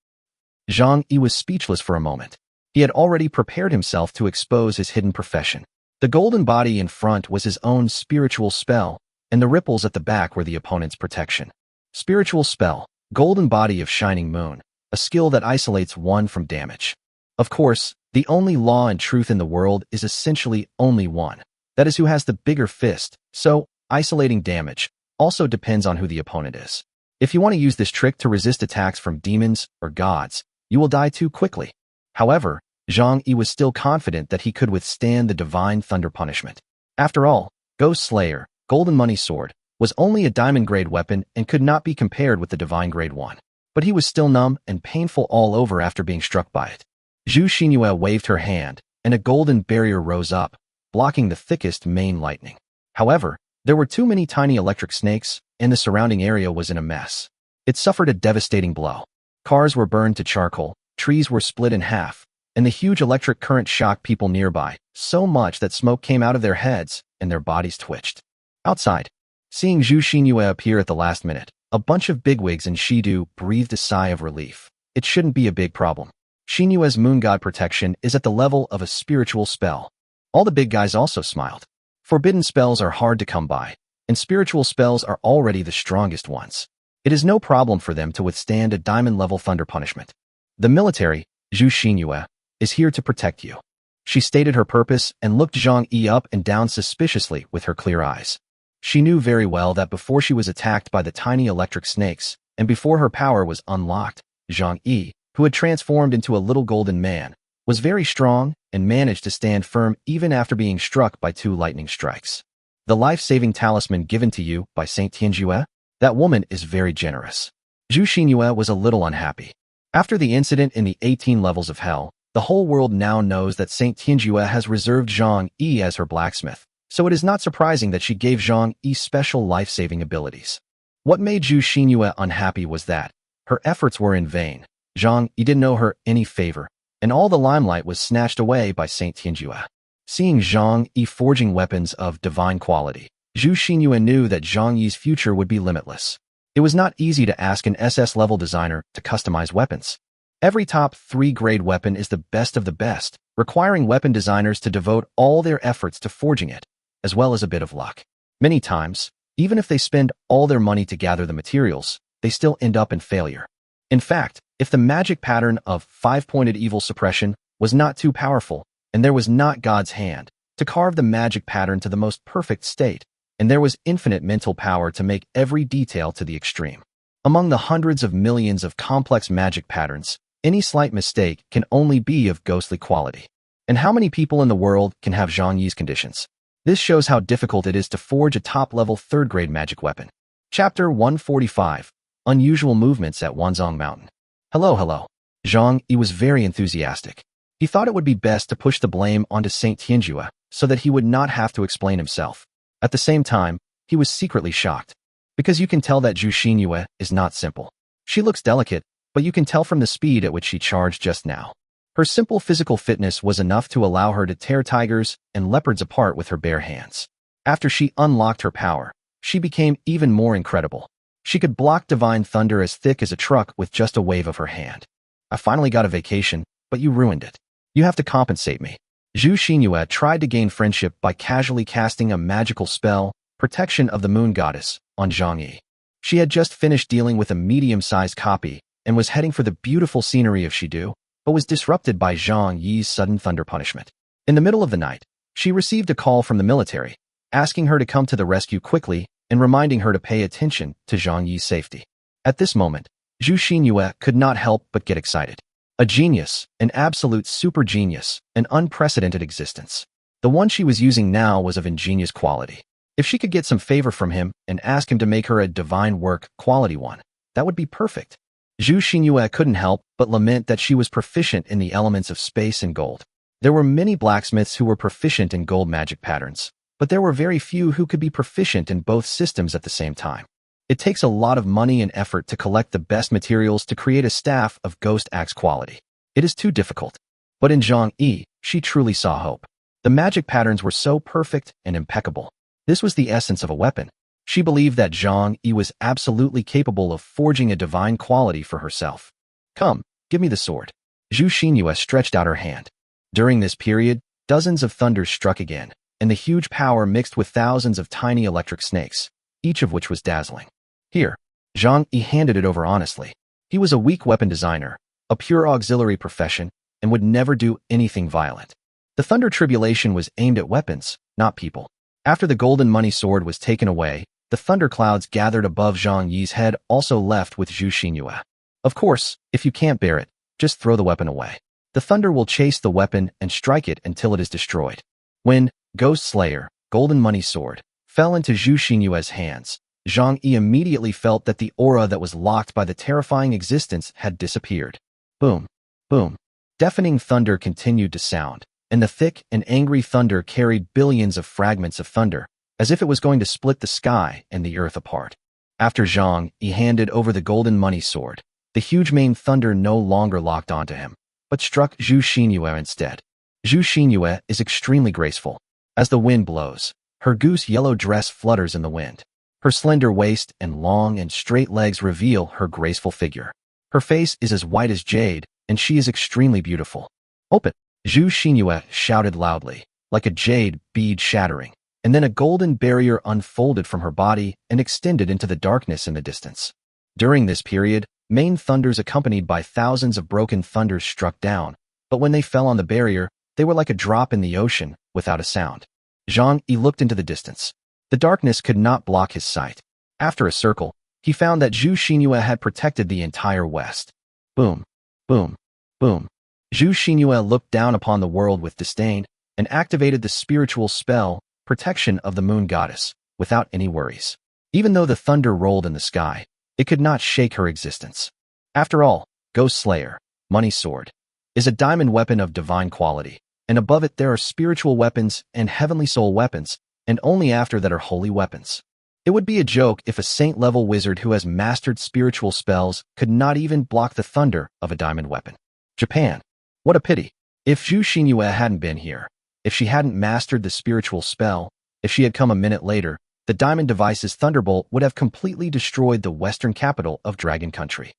Zhang Yi was speechless for a moment. He had already prepared himself to expose his hidden profession. The golden body in front was his own spiritual spell, and the ripples at the back were the opponent's protection. Spiritual spell, golden body of shining moon, a skill that isolates one from damage. Of course, the only law and truth in the world is essentially only one. That is who has the bigger fist, so isolating damage also depends on who the opponent is. If you want to use this trick to resist attacks from demons or gods, you will die too quickly. However, Zhang Yi was still confident that he could withstand the divine thunder punishment. After all, Ghost Slayer, Golden Money Sword, was only a diamond-grade weapon and could not be compared with the divine grade one. But he was still numb and painful all over after being struck by it. Zhu Xinyue waved her hand, and a golden barrier rose up, blocking the thickest main lightning. However, there were too many tiny electric snakes, and the surrounding area was in a mess. It suffered a devastating blow. Cars were burned to charcoal, trees were split in half, and the huge electric current shocked people nearby, so much that smoke came out of their heads and their bodies twitched. Outside, seeing Zhu Xinyue appear at the last minute, a bunch of bigwigs in Shidu breathed a sigh of relief. It shouldn't be a big problem. Xinyue's moon god protection is at the level of a spiritual spell. All the big guys also smiled. Forbidden spells are hard to come by, and spiritual spells are already the strongest ones. It is no problem for them to withstand a diamond-level thunder punishment. The military, Zhu Xinyue, is here to protect you. She stated her purpose and looked Zhang Yi up and down suspiciously with her clear eyes. She knew very well that before she was attacked by the tiny electric snakes, and before her power was unlocked, Zhang Yi, who had transformed into a little golden man, was very strong and managed to stand firm even after being struck by 2 lightning strikes. The life-saving talisman given to you by Saint Tianjue? That woman is very generous. Zhu Xinyue was a little unhappy. After the incident in the 18 levels of hell, the whole world now knows that Saint Tianjue has reserved Zhang Yi as her blacksmith, so it is not surprising that she gave Zhang Yi special life-saving abilities. What made Zhu Xinyue unhappy was that her efforts were in vain. Zhang Yi didn't owe her any favor, and all the limelight was snatched away by Saint Tianjue. Seeing Zhang Yi forging weapons of divine quality, Zhu Xinyue knew that Zhang Yi's future would be limitless. It was not easy to ask an SS-level designer to customize weapons. Every top 3 grade weapon is the best of the best, requiring weapon designers to devote all their efforts to forging it, as well as a bit of luck. Many times, even if they spend all their money to gather the materials, they still end up in failure. In fact, if the magic pattern of 5-pointed evil suppression was not too powerful, and there was not God's hand to carve the magic pattern to the most perfect state, and there was infinite mental power to make every detail to the extreme. Among the hundreds of millions of complex magic patterns, any slight mistake can only be of ghostly quality. And how many people in the world can have Zhang Yi's conditions? This shows how difficult it is to forge a top-level 3rd-grade magic weapon. Chapter 145. Unusual Movements at Wanzhong Mountain. Hello. Zhang Yi was very enthusiastic. He thought it would be best to push the blame onto Saint Tianjue so that he would not have to explain himself. At the same time, he was secretly shocked, because you can tell that Zhu Xinyue is not simple. She looks delicate, but you can tell from the speed at which she charged just now. Her simple physical fitness was enough to allow her to tear tigers and leopards apart with her bare hands. After she unlocked her power, she became even more incredible. She could block divine thunder as thick as a truck with just a wave of her hand. I finally got a vacation, but you ruined it. You have to compensate me. Zhu Xinyue tried to gain friendship by casually casting a magical spell, Protection of the Moon Goddess, on Zhang Yi. She had just finished dealing with a medium-sized copy and was heading for the beautiful scenery of Shidu, but was disrupted by Zhang Yi's sudden thunder punishment. In the middle of the night, she received a call from the military, asking her to come to the rescue quickly and reminding her to pay attention to Zhang Yi's safety. At this moment, Zhu Xinyue could not help but get excited. A genius, an absolute super genius, an unprecedented existence. The one she was using now was of ingenious quality. If she could get some favor from him and ask him to make her a divine work quality one, that would be perfect. Zhu Xinyue couldn't help but lament that she was proficient in the elements of space and gold. There were many blacksmiths who were proficient in gold magic patterns, but there were very few who could be proficient in both systems at the same time. It takes a lot of money and effort to collect the best materials to create a staff of ghost axe quality. It is too difficult. But in Zhang Yi, she truly saw hope. The magic patterns were so perfect and impeccable. This was the essence of a weapon. She believed that Zhang Yi was absolutely capable of forging a divine quality for herself. Come, give me the sword. Zhu Xinyue stretched out her hand. During this period, dozens of thunders struck again, and the huge power mixed with thousands of tiny electric snakes, each of which was dazzling. Here, Zhang Yi handed it over honestly. He was a weak weapon designer, a pure auxiliary profession, and would never do anything violent. The thunder tribulation was aimed at weapons, not people. After the golden money sword was taken away, the thunderclouds gathered above Zhang Yi's head also left with Zhu Xinyue. Of course, if you can't bear it, just throw the weapon away. The thunder will chase the weapon and strike it until it is destroyed. When Ghost Slayer, Golden Money Sword, fell into Zhu Xinyue's hands, Zhang Yi immediately felt that the aura that was locked by the terrifying existence had disappeared. Boom, boom. Deafening thunder continued to sound, and the thick and angry thunder carried billions of fragments of thunder, as if it was going to split the sky and the earth apart. After Zhang Yi handed over the golden money sword, the huge main thunder no longer locked onto him, but struck Zhu Xinyue instead. Zhu Xinyue is extremely graceful. As the wind blows, her goose yellow dress flutters in the wind. Her slender waist and long and straight legs reveal her graceful figure. Her face is as white as jade, and she is extremely beautiful. Open! Zhu Xinyue shouted loudly, like a jade bead shattering, and then a golden barrier unfolded from her body and extended into the darkness in the distance. During this period, main thunders accompanied by thousands of broken thunders struck down, but when they fell on the barrier, they were like a drop in the ocean, without a sound. Zhang Yi looked into the distance. The darkness could not block his sight. After a circle, he found that Zhu Xinyue had protected the entire west. Boom, boom, boom. Zhu Xinyue looked down upon the world with disdain and activated the spiritual spell, Protection of the Moon Goddess, without any worries. Even though the thunder rolled in the sky, it could not shake her existence. After all, Ghost Slayer, Money Sword, is a diamond weapon of divine quality, and above it there are spiritual weapons and heavenly soul weapons, and only after that are holy weapons. It would be a joke if a saint-level wizard who has mastered spiritual spells could not even block the thunder of a diamond weapon. Japan. What a pity. If Zhu Xinyue hadn't been here, if she hadn't mastered the spiritual spell, if she had come a minute later, the diamond device's thunderbolt would have completely destroyed the western capital of Dragon Country.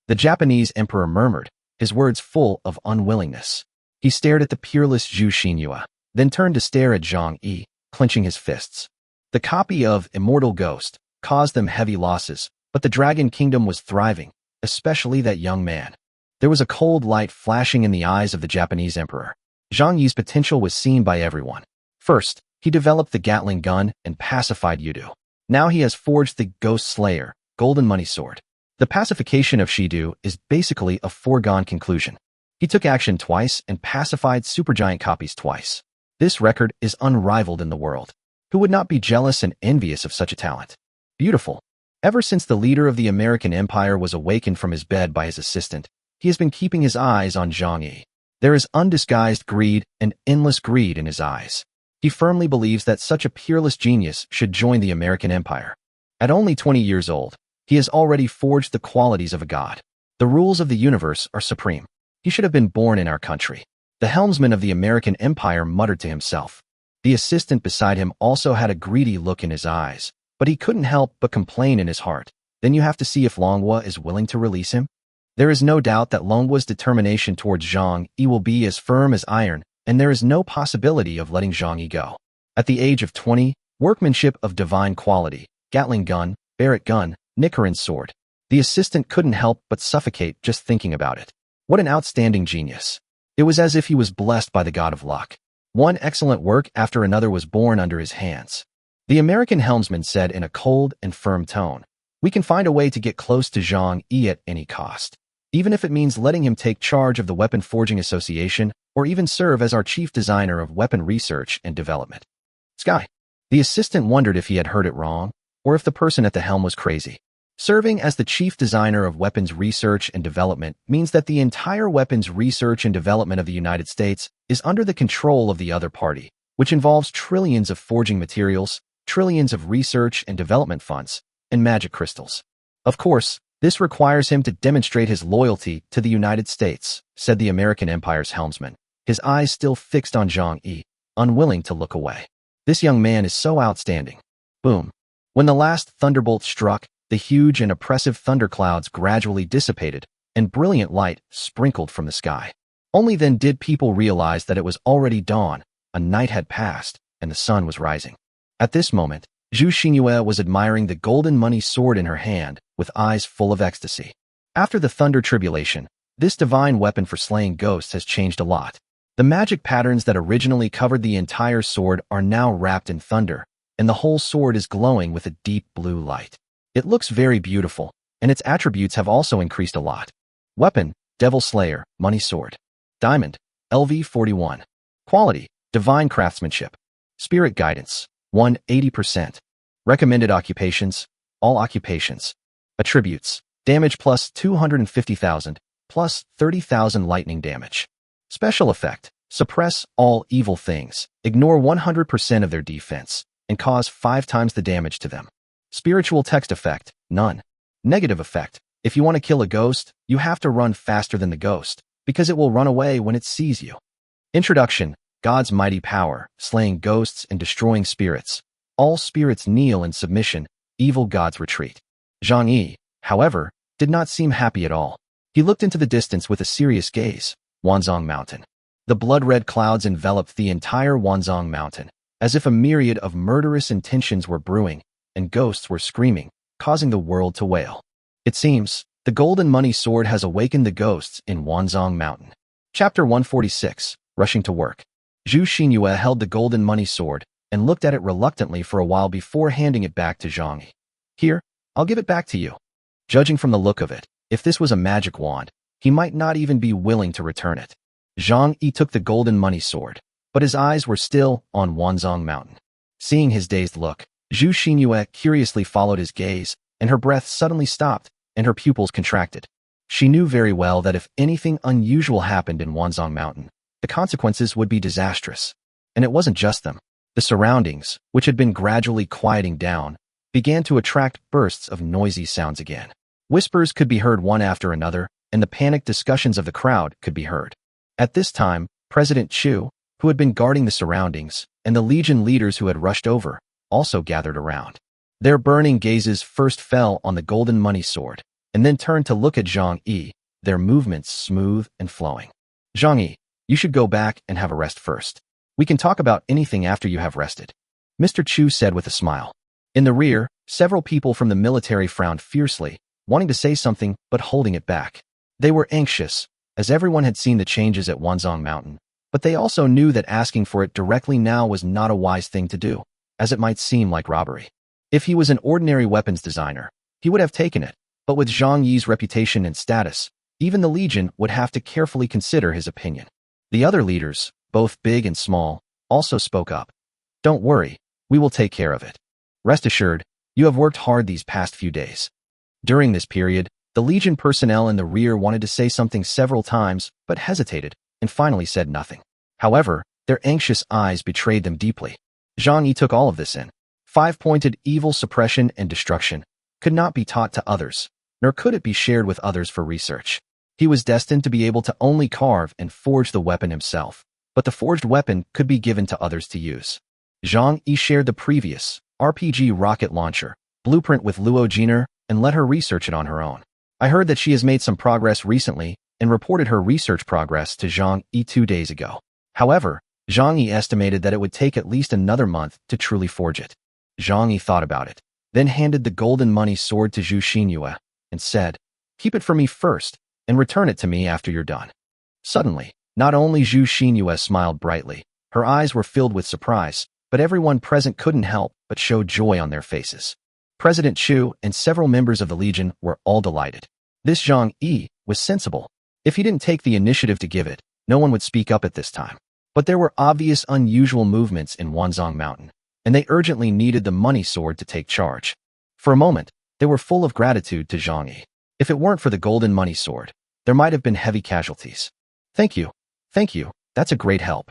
The Japanese emperor murmured, his words full of unwillingness. He stared at the peerless Zhu Xinyue, then turned to stare at Zhang Yi, clenching his fists. The copy of Immortal Ghost caused them heavy losses, but the Dragon Kingdom was thriving, especially that young man. There was a cold light flashing in the eyes of the Japanese emperor. Zhang Yi's potential was seen by everyone. First, he developed the Gatling gun and pacified Yudu. Now he has forged the Ghost Slayer, Golden Money Sword. The pacification of Shidu is basically a foregone conclusion. He took action twice and pacified supergiant copies twice. This record is unrivaled in the world. Who would not be jealous and envious of such a talent? Beautiful. Ever since the leader of the American Empire was awakened from his bed by his assistant, he has been keeping his eyes on Zhang Yi. There is undisguised greed and endless greed in his eyes. He firmly believes that such a peerless genius should join the American Empire. At only 20 years old, he has already forged the qualities of a god. The rules of the universe are supreme. He should have been born in our country. The helmsman of the American Empire muttered to himself. The assistant beside him also had a greedy look in his eyes, but he couldn't help but complain in his heart. Then you have to see if Longhua is willing to release him. There is no doubt that Longhua's determination towards Zhang Yi will be as firm as iron, and there is no possibility of letting Zhang Yi go. At the age of 20, workmanship of divine quality, Gatling gun, Barrett gun, Nichiren sword. The assistant couldn't help but suffocate just thinking about it. What an outstanding genius. It was as if he was blessed by the god of luck. One excellent work after another was born under his hands. The American helmsman said in a cold and firm tone, "We can find a way to get close to Zhang Yi at any cost, even if it means letting him take charge of the Weapon Forging Association or even serve as our chief designer of weapon research and development." Sky. The assistant wondered if he had heard it wrong, or if the person at the helm was crazy. Serving as the chief designer of weapons research and development means that the entire weapons research and development of the United States is under the control of the other party, which involves trillions of forging materials, trillions of research and development funds, and magic crystals. Of course, this requires him to demonstrate his loyalty to the United States, said the American Empire's helmsman, his eyes still fixed on Zhang Yi, unwilling to look away. This young man is so outstanding. Boom. When the last thunderbolt struck, the huge and oppressive thunderclouds gradually dissipated, and brilliant light sprinkled from the sky. Only then did people realize that it was already dawn, a night had passed, and the sun was rising. At this moment, Zhu Xinyue was admiring the golden money sword in her hand, with eyes full of ecstasy. After the thunder tribulation, this divine weapon for slaying ghosts has changed a lot. The magic patterns that originally covered the entire sword are now wrapped in thunder, and the whole sword is glowing with a deep blue light. It looks very beautiful, and its attributes have also increased a lot. Weapon, Devil Slayer, Money Sword. Diamond, LV41. Quality, Divine Craftsmanship. Spirit Guidance, 180%. Recommended occupations, all occupations. Attributes, damage plus 250,000, plus 30,000 lightning damage. Special effect, suppress all evil things, ignore 100% of their defense, and cause 5 times the damage to them. Spiritual text effect, none. Negative effect, if you want to kill a ghost, you have to run faster than the ghost, because it will run away when it sees you. Introduction, God's mighty power, slaying ghosts and destroying spirits. All spirits kneel in submission, evil gods retreat. Zhang Yi, however, did not seem happy at all. He looked into the distance with a serious gaze. Wanzhong Mountain. The blood-red clouds enveloped the entire Wanzhong Mountain, as if a myriad of murderous intentions were brewing, and ghosts were screaming, causing the world to wail. It seems, the golden money sword has awakened the ghosts in Wanzhong Mountain. Chapter 146, Rushing to Work. Zhu Xinyue held the golden money sword and looked at it reluctantly for a while before handing it back to Zhang Yi. Here, I'll give it back to you. Judging from the look of it, if this was a magic wand, he might not even be willing to return it. Zhang Yi took the golden money sword, but his eyes were still on Wanzhong Mountain. Seeing his dazed look, Zhu Xinyue curiously followed his gaze, and her breath suddenly stopped, and her pupils contracted. She knew very well that if anything unusual happened in Wanzhong Mountain, the consequences would be disastrous. And it wasn't just them. The surroundings, which had been gradually quieting down, began to attract bursts of noisy sounds again. Whispers could be heard one after another, and the panicked discussions of the crowd could be heard. At this time, President Chu, who had been guarding the surroundings, and the Legion leaders who had rushed over, also gathered around. Their burning gazes first fell on the golden money sword, and then turned to look at Zhang Yi, their movements smooth and flowing. Zhang Yi, you should go back and have a rest first. We can talk about anything after you have rested, Mr. Chu said with a smile. In the rear, several people from the military frowned fiercely, wanting to say something but holding it back. They were anxious, as everyone had seen the changes at Wanzhong Mountain, but they also knew that asking for it directly now was not a wise thing to do, as it might seem like robbery. If he was an ordinary weapons designer, he would have taken it, but with Zhang Yi's reputation and status, even the Legion would have to carefully consider his opinion. The other leaders, both big and small, also spoke up. Don't worry, we will take care of it. Rest assured, You have worked hard these past few days. During this period, the Legion personnel in the rear wanted to say something several times, but hesitated, and finally said nothing. However, their anxious eyes betrayed them deeply. Zhang Yi took all of this in. Five-pointed evil suppression and destruction could not be taught to others, nor could it be shared with others for research. He was destined to be able to only carve and forge the weapon himself, but the forged weapon could be given to others to use. Zhang Yi shared the previous RPG rocket launcher blueprint with Luo Jiner and let her research it on her own. I heard that she has made some progress recently and reported her research progress to Zhang Yi 2 days ago. However, Zhang Yi estimated that it would take at least another month to truly forge it. Zhang Yi thought about it, then handed the golden money sword to Zhu Xinyue and said, "Keep it for me first, and return it to me after you're done." Suddenly, not only Zhu Xinyue smiled brightly, her eyes were filled with surprise, but everyone present couldn't help but show joy on their faces. President Chu and several members of the Legion were all delighted. This Zhang Yi was sensible. If he didn't take the initiative to give it, no one would speak up at this time. But there were obvious unusual movements in Wanzhong Mountain, and they urgently needed the money sword to take charge. For a moment, they were full of gratitude to Zhang Yi. If it weren't for the golden money sword, there might have been heavy casualties. Thank you, that's a great help.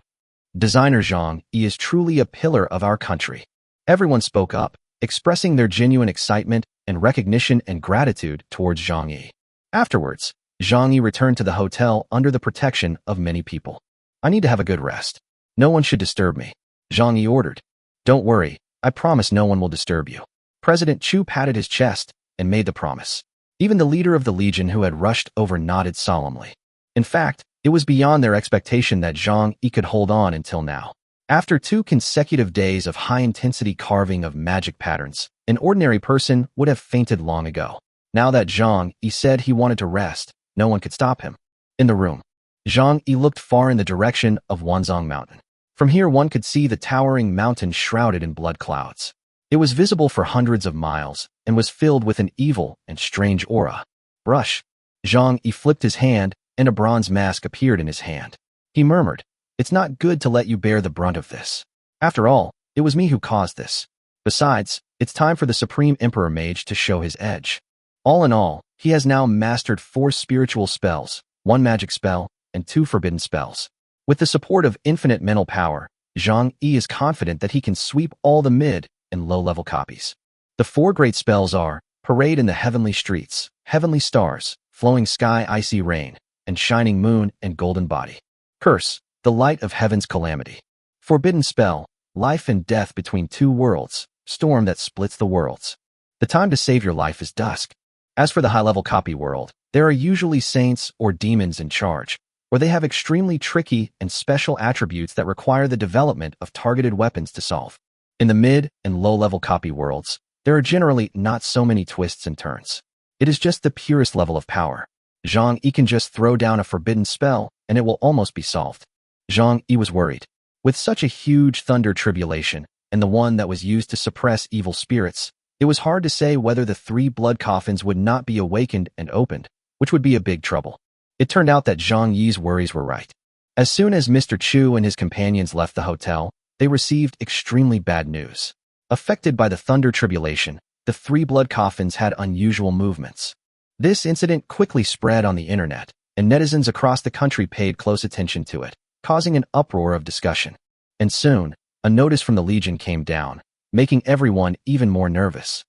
Designer Zhang Yi is truly a pillar of our country. Everyone spoke up, expressing their genuine excitement and recognition and gratitude towards Zhang Yi. Afterwards, Zhang Yi returned to the hotel under the protection of many people. I need to have a good rest. No one should disturb me, Zhang Yi ordered. Don't worry, I promise no one will disturb you. President Chu patted his chest and made the promise. Even the leader of the Legion who had rushed over nodded solemnly. In fact, it was beyond their expectation that Zhang Yi could hold on until now. After 2 consecutive days of high-intensity carving of magic patterns, an ordinary person would have fainted long ago. Now that Zhang Yi said he wanted to rest, no one could stop him. In the room, Zhang Yi looked far in the direction of Wanzhong Mountain. From here one could see the towering mountain shrouded in blood clouds. It was visible for hundreds of miles and was filled with an evil and strange aura. Brush. Zhang Yi flipped his hand and a bronze mask appeared in his hand. He murmured, "It's not good to let you bear the brunt of this. After all, it was me who caused this. Besides, it's time for the Supreme Emperor Mage to show his edge." All in all, he has now mastered 4 spiritual spells, 1 magic spell, and 2 forbidden spells. With the support of infinite mental power, Zhang Yi is confident that he can sweep all the mid and low-level copies. The 4 great spells are Parade in the Heavenly Streets, Heavenly Stars, Flowing Sky, Icy Rain, and Shining Moon and Golden Body. Curse, the Light of Heaven's Calamity. Forbidden Spell, Life and Death Between 2 Worlds, Storm that Splits the Worlds. The time to save your life is dusk. As for the high-level copy world, there are usually saints or demons in charge, or they have extremely tricky and special attributes that require the development of targeted weapons to solve. In the mid and low-level copy worlds, there are generally not so many twists and turns. It is just the purest level of power. Zhang Yi can just throw down a forbidden spell, and it will almost be solved. Zhang Yi was worried. With such a huge thunder tribulation, and the one that was used to suppress evil spirits, it was hard to say whether the 3 blood coffins would not be awakened and opened, which would be a big trouble. It turned out that Zhang Yi's worries were right. As soon as Mr. Chu and his companions left the hotel, they received extremely bad news. Affected by the thunder tribulation, the 3 blood coffins had unusual movements. This incident quickly spread on the internet, and netizens across the country paid close attention to it, causing an uproar of discussion. And soon, a notice from the Legion came down, making everyone even more nervous.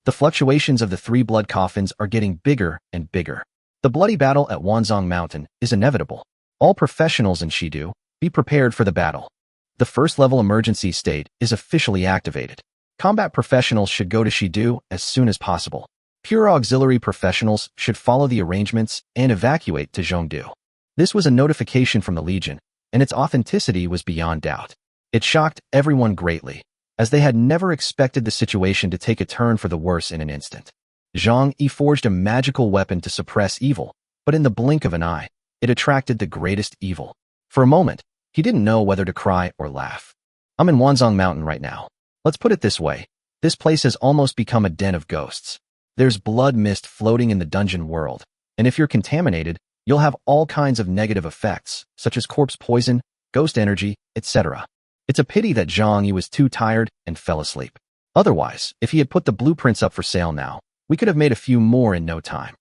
The fluctuations of the 3 blood coffins are getting bigger and bigger. The bloody battle at Wanzhong Mountain is inevitable. All professionals in Shidu, be prepared for the battle. The first-level emergency state is officially activated. Combat professionals should go to Shidu as soon as possible. Pure auxiliary professionals should follow the arrangements and evacuate to Zhongdu. This was a notification from the Legion, and its authenticity was beyond doubt. It shocked everyone greatly, as they had never expected the situation to take a turn for the worse in an instant. Zhang Yi forged a magical weapon to suppress evil, but in the blink of an eye, it attracted the greatest evil. For a moment, he didn't know whether to cry or laugh. I'm in Wanzhong Mountain right now. Let's put it this way. This place has almost become a den of ghosts. There's blood mist floating in the dungeon world, and if you're contaminated, you'll have all kinds of negative effects, such as corpse poison, ghost energy, etc. It's a pity that Zhang Yi was too tired and fell asleep. Otherwise, if he had put the blueprints up for sale now, we could have made a few more in no time.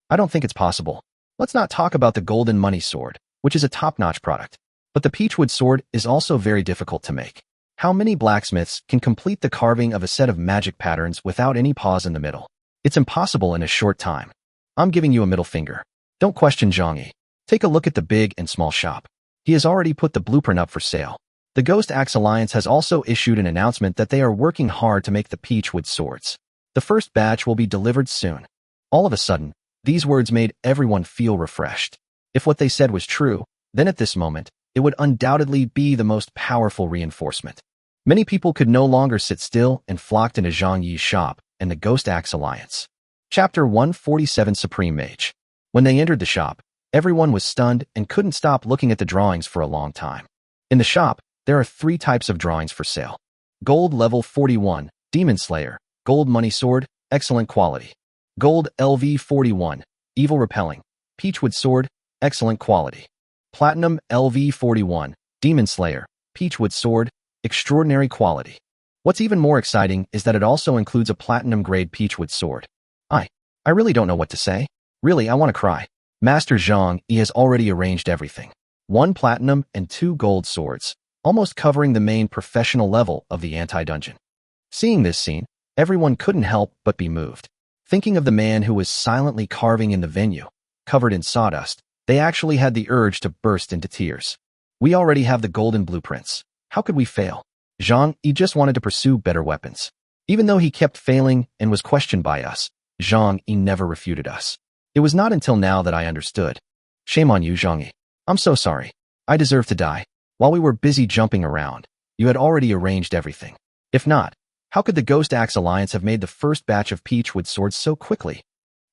I don't think it's possible. Let's not talk about the golden money sword, which is a top-notch product. But the peachwood sword is also very difficult to make. How many blacksmiths can complete the carving of a set of magic patterns without any pause in the middle? It's impossible in a short time. I'm giving you a middle finger. Don't question Zhang Yi. Take a look at the big and small shop. He has already put the blueprint up for sale. The Ghost Axe Alliance has also issued an announcement that they are working hard to make the peachwood swords. The first batch will be delivered soon. All of a sudden, these words made everyone feel refreshed. If what they said was true, then at this moment, it would undoubtedly be the most powerful reinforcement. Many people could no longer sit still and flocked into Zhang Yi's shop and the Ghost Axe Alliance. Chapter 147 Supreme Mage. When they entered the shop, everyone was stunned and couldn't stop looking at the drawings for a long time. In the shop, there are 3 types of drawings for sale. Gold level 41, Demon Slayer, Gold Money Sword, excellent quality. Gold LV 41, Evil Repelling, Peachwood Sword, excellent quality. Platinum LV 41, Demon Slayer, Peachwood Sword, extraordinary quality. What's even more exciting is that it also includes a platinum-grade Peachwood Sword. I really don't know what to say. Really, I want to cry. Master Zhang Yi has already arranged everything. 1 platinum and 2 gold swords, almost covering the main professional level of the anti-dungeon. Seeing this scene, everyone couldn't help but be moved. Thinking of the man who was silently carving in the venue, covered in sawdust, they actually had the urge to burst into tears. We already have the golden blueprints. How could we fail? Zhang Yi just wanted to pursue better weapons. Even though he kept failing and was questioned by us, Zhang Yi never refuted us. It was not until now that I understood. Shame on you, Zhang Yi. I'm so sorry. I deserve to die. While we were busy jumping around, you had already arranged everything. If not, how could the Ghost Axe Alliance have made the first batch of peachwood swords so quickly?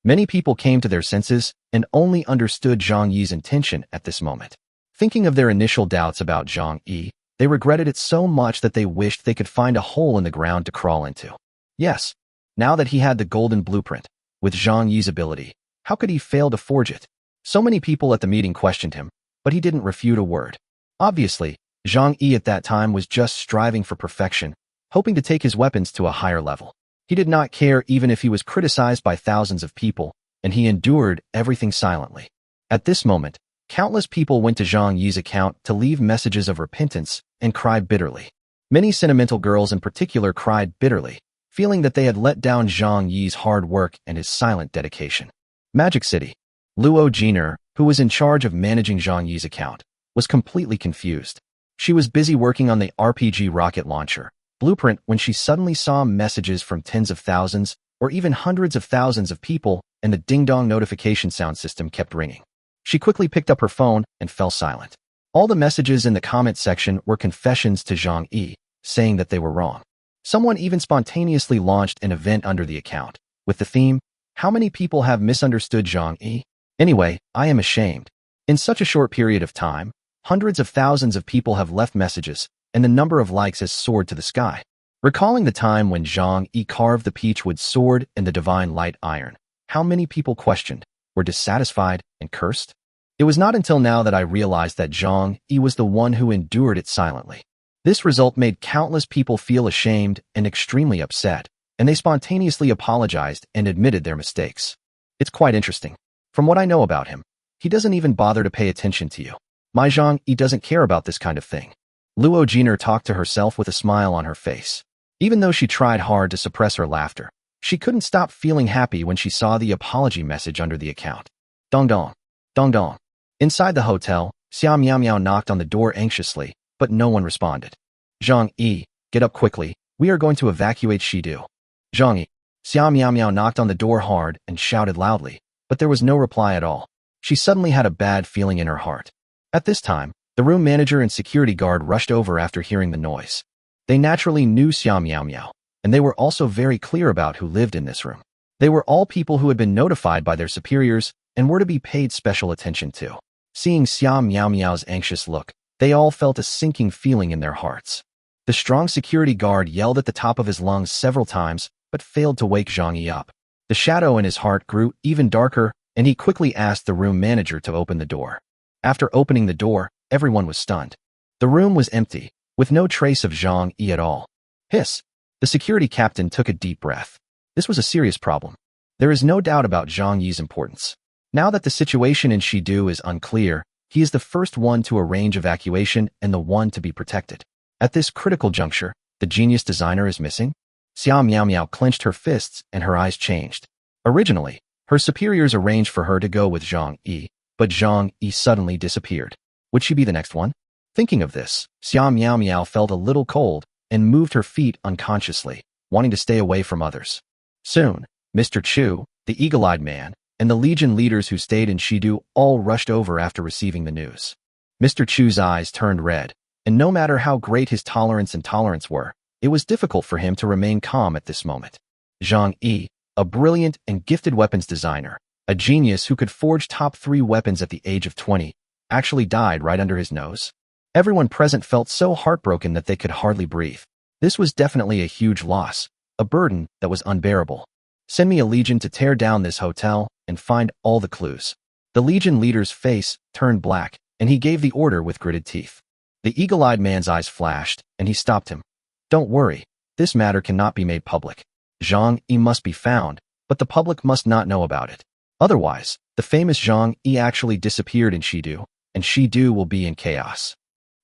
Many people came to their senses and only understood Zhang Yi's intention at this moment. Thinking of their initial doubts about Zhang Yi, they regretted it so much that they wished they could find a hole in the ground to crawl into. Yes, now that he had the golden blueprint, with Zhang Yi's ability, how could he fail to forge it? So many people at the meeting questioned him, but he didn't refute a word. Obviously, Zhang Yi at that time was just striving for perfection, hoping to take his weapons to a higher level. He did not care even if he was criticized by thousands of people, and he endured everything silently. At this moment, countless people went to Zhang Yi's account to leave messages of repentance and cry bitterly. Many sentimental girls in particular cried bitterly, feeling that they had let down Zhang Yi's hard work and his silent dedication. Magic City. Luo Jiner, who was in charge of managing Zhang Yi's account, was completely confused. She was busy working on the RPG rocket launcher blueprint when she suddenly saw messages from tens of thousands or even hundreds of thousands of people, and the ding-dong notification sound system kept ringing. She quickly picked up her phone and fell silent. All the messages in the comment section were confessions to Zhang Yi, saying that they were wrong. Someone even spontaneously launched an event under the account, with the theme, "How many people have misunderstood Zhang Yi?" Anyway, I am ashamed. In such a short period of time, hundreds of thousands of people have left messages, and the number of likes has soared to the sky. Recalling the time when Zhang Yi carved the peachwood sword and the divine light iron, how many people questioned, were dissatisfied, and cursed? It was not until now that I realized that Zhang Yi was the one who endured it silently. This result made countless people feel ashamed and extremely upset, and they spontaneously apologized and admitted their mistakes. It's quite interesting. From what I know about him, he doesn't even bother to pay attention to you. My Zhang Yi doesn't care about this kind of thing. Luo Jiner talked to herself with a smile on her face. Even though she tried hard to suppress her laughter, she couldn't stop feeling happy when she saw the apology message under the account. Dong dong. Dong dong. Inside the hotel, Xia Miao Miao knocked on the door anxiously, but no one responded. Zhang Yi, get up quickly, we are going to evacuate Shidu. Zhang Yi. Xia Miao Miao knocked on the door hard and shouted loudly, but there was no reply at all. She suddenly had a bad feeling in her heart. At this time, the room manager and security guard rushed over after hearing the noise. They naturally knew Xia Miao Miao, and they were also very clear about who lived in this room. They were all people who had been notified by their superiors and were to be paid special attention to. Seeing Xia Miao Miao's anxious look, they all felt a sinking feeling in their hearts. The strong security guard yelled at the top of his lungs several times, but failed to wake Zhang Yi up. The shadow in his heart grew even darker, and he quickly asked the room manager to open the door. After opening the door, everyone was stunned. The room was empty, with no trace of Zhang Yi at all. Hiss! The security captain took a deep breath. This was a serious problem. There is no doubt about Zhang Yi's importance. Now that the situation in Shidu is unclear, he is the first one to arrange evacuation and the one to be protected. At this critical juncture, the genius designer is missing? Xia Miao Miao clenched her fists and her eyes changed. Originally, her superiors arranged for her to go with Zhang Yi, but Zhang Yi suddenly disappeared. Would she be the next one? Thinking of this, Xia Miao Miao felt a little cold and moved her feet unconsciously, wanting to stay away from others. Soon, Mr. Chu, the eagle-eyed man, and the legion leaders who stayed in Shidu all rushed over after receiving the news. Mr. Chu's eyes turned red, and no matter how great his tolerance and tolerance were, it was difficult for him to remain calm at this moment. Zhang Yi, a brilliant and gifted weapons designer, a genius who could forge top 3 weapons at the age of 20, actually died right under his nose. Everyone present felt so heartbroken that they could hardly breathe. This was definitely a huge loss, a burden that was unbearable. Send me a legion to tear down this hotel and find all the clues. The legion leader's face turned black, and he gave the order with gritted teeth. The eagle-eyed man's eyes flashed, and he stopped him. Don't worry, this matter cannot be made public. Zhang Yi must be found, but the public must not know about it. Otherwise, the famous Zhang Yi actually disappeared in Shidu, and Shidu will be in chaos.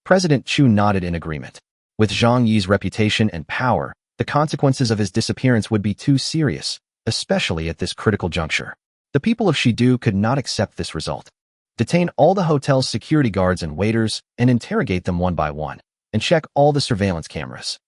President Chu nodded in agreement. With Zhang Yi's reputation and power, the consequences of his disappearance would be too serious, especially at this critical juncture. The people of Shidu could not accept this result. Detain all the hotel's security guards and waiters and interrogate them one by one, and check all the surveillance cameras.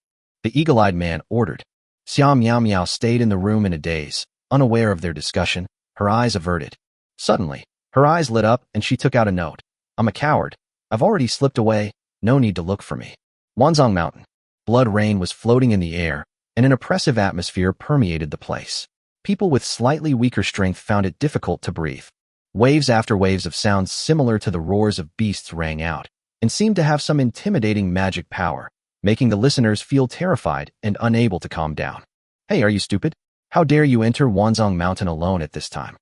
The eagle-eyed man ordered. Xia Miao Miao stayed in the room in a daze, unaware of their discussion, her eyes averted. Suddenly, her eyes lit up and she took out a note. I'm a coward. I've already slipped away. No need to look for me. Wanzhong Mountain. Blood rain was floating in the air, and an oppressive atmosphere permeated the place. People with slightly weaker strength found it difficult to breathe. Waves after waves of sounds similar to the roars of beasts rang out, and seemed to have some intimidating magic power, making the listeners feel terrified and unable to calm down. Hey, are you stupid? How dare you enter Wanzhong Mountain alone at this time?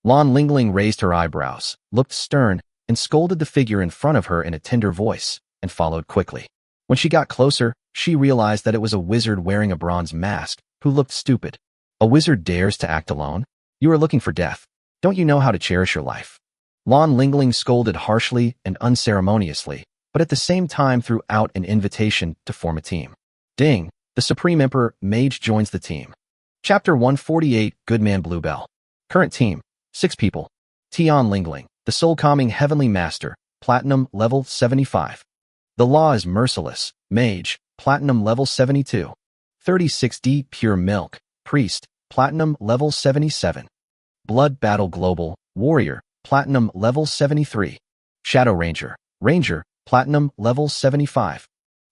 Lan Lingling raised her eyebrows, looked stern, and scolded the figure in front of her in a tender voice, and followed quickly. When she got closer, she realized that it was a wizard wearing a bronze mask, who looked stupid. A wizard dares to act alone? You are looking for death. Don't you know how to cherish your life? Lan Lingling scolded harshly and unceremoniously, but at the same time threw out an invitation to form a team. Ding! The Supreme Emperor Mage joins the team. Chapter 148, Goodman Bluebell. Current team, 6 people. Tian Lingling, the soul-calming heavenly master, platinum level 75. The law is merciless, mage, platinum level 72. 36D pure milk, priest, platinum level 77. Blood battle global, warrior, platinum level 73. Shadow ranger, ranger, platinum level 75.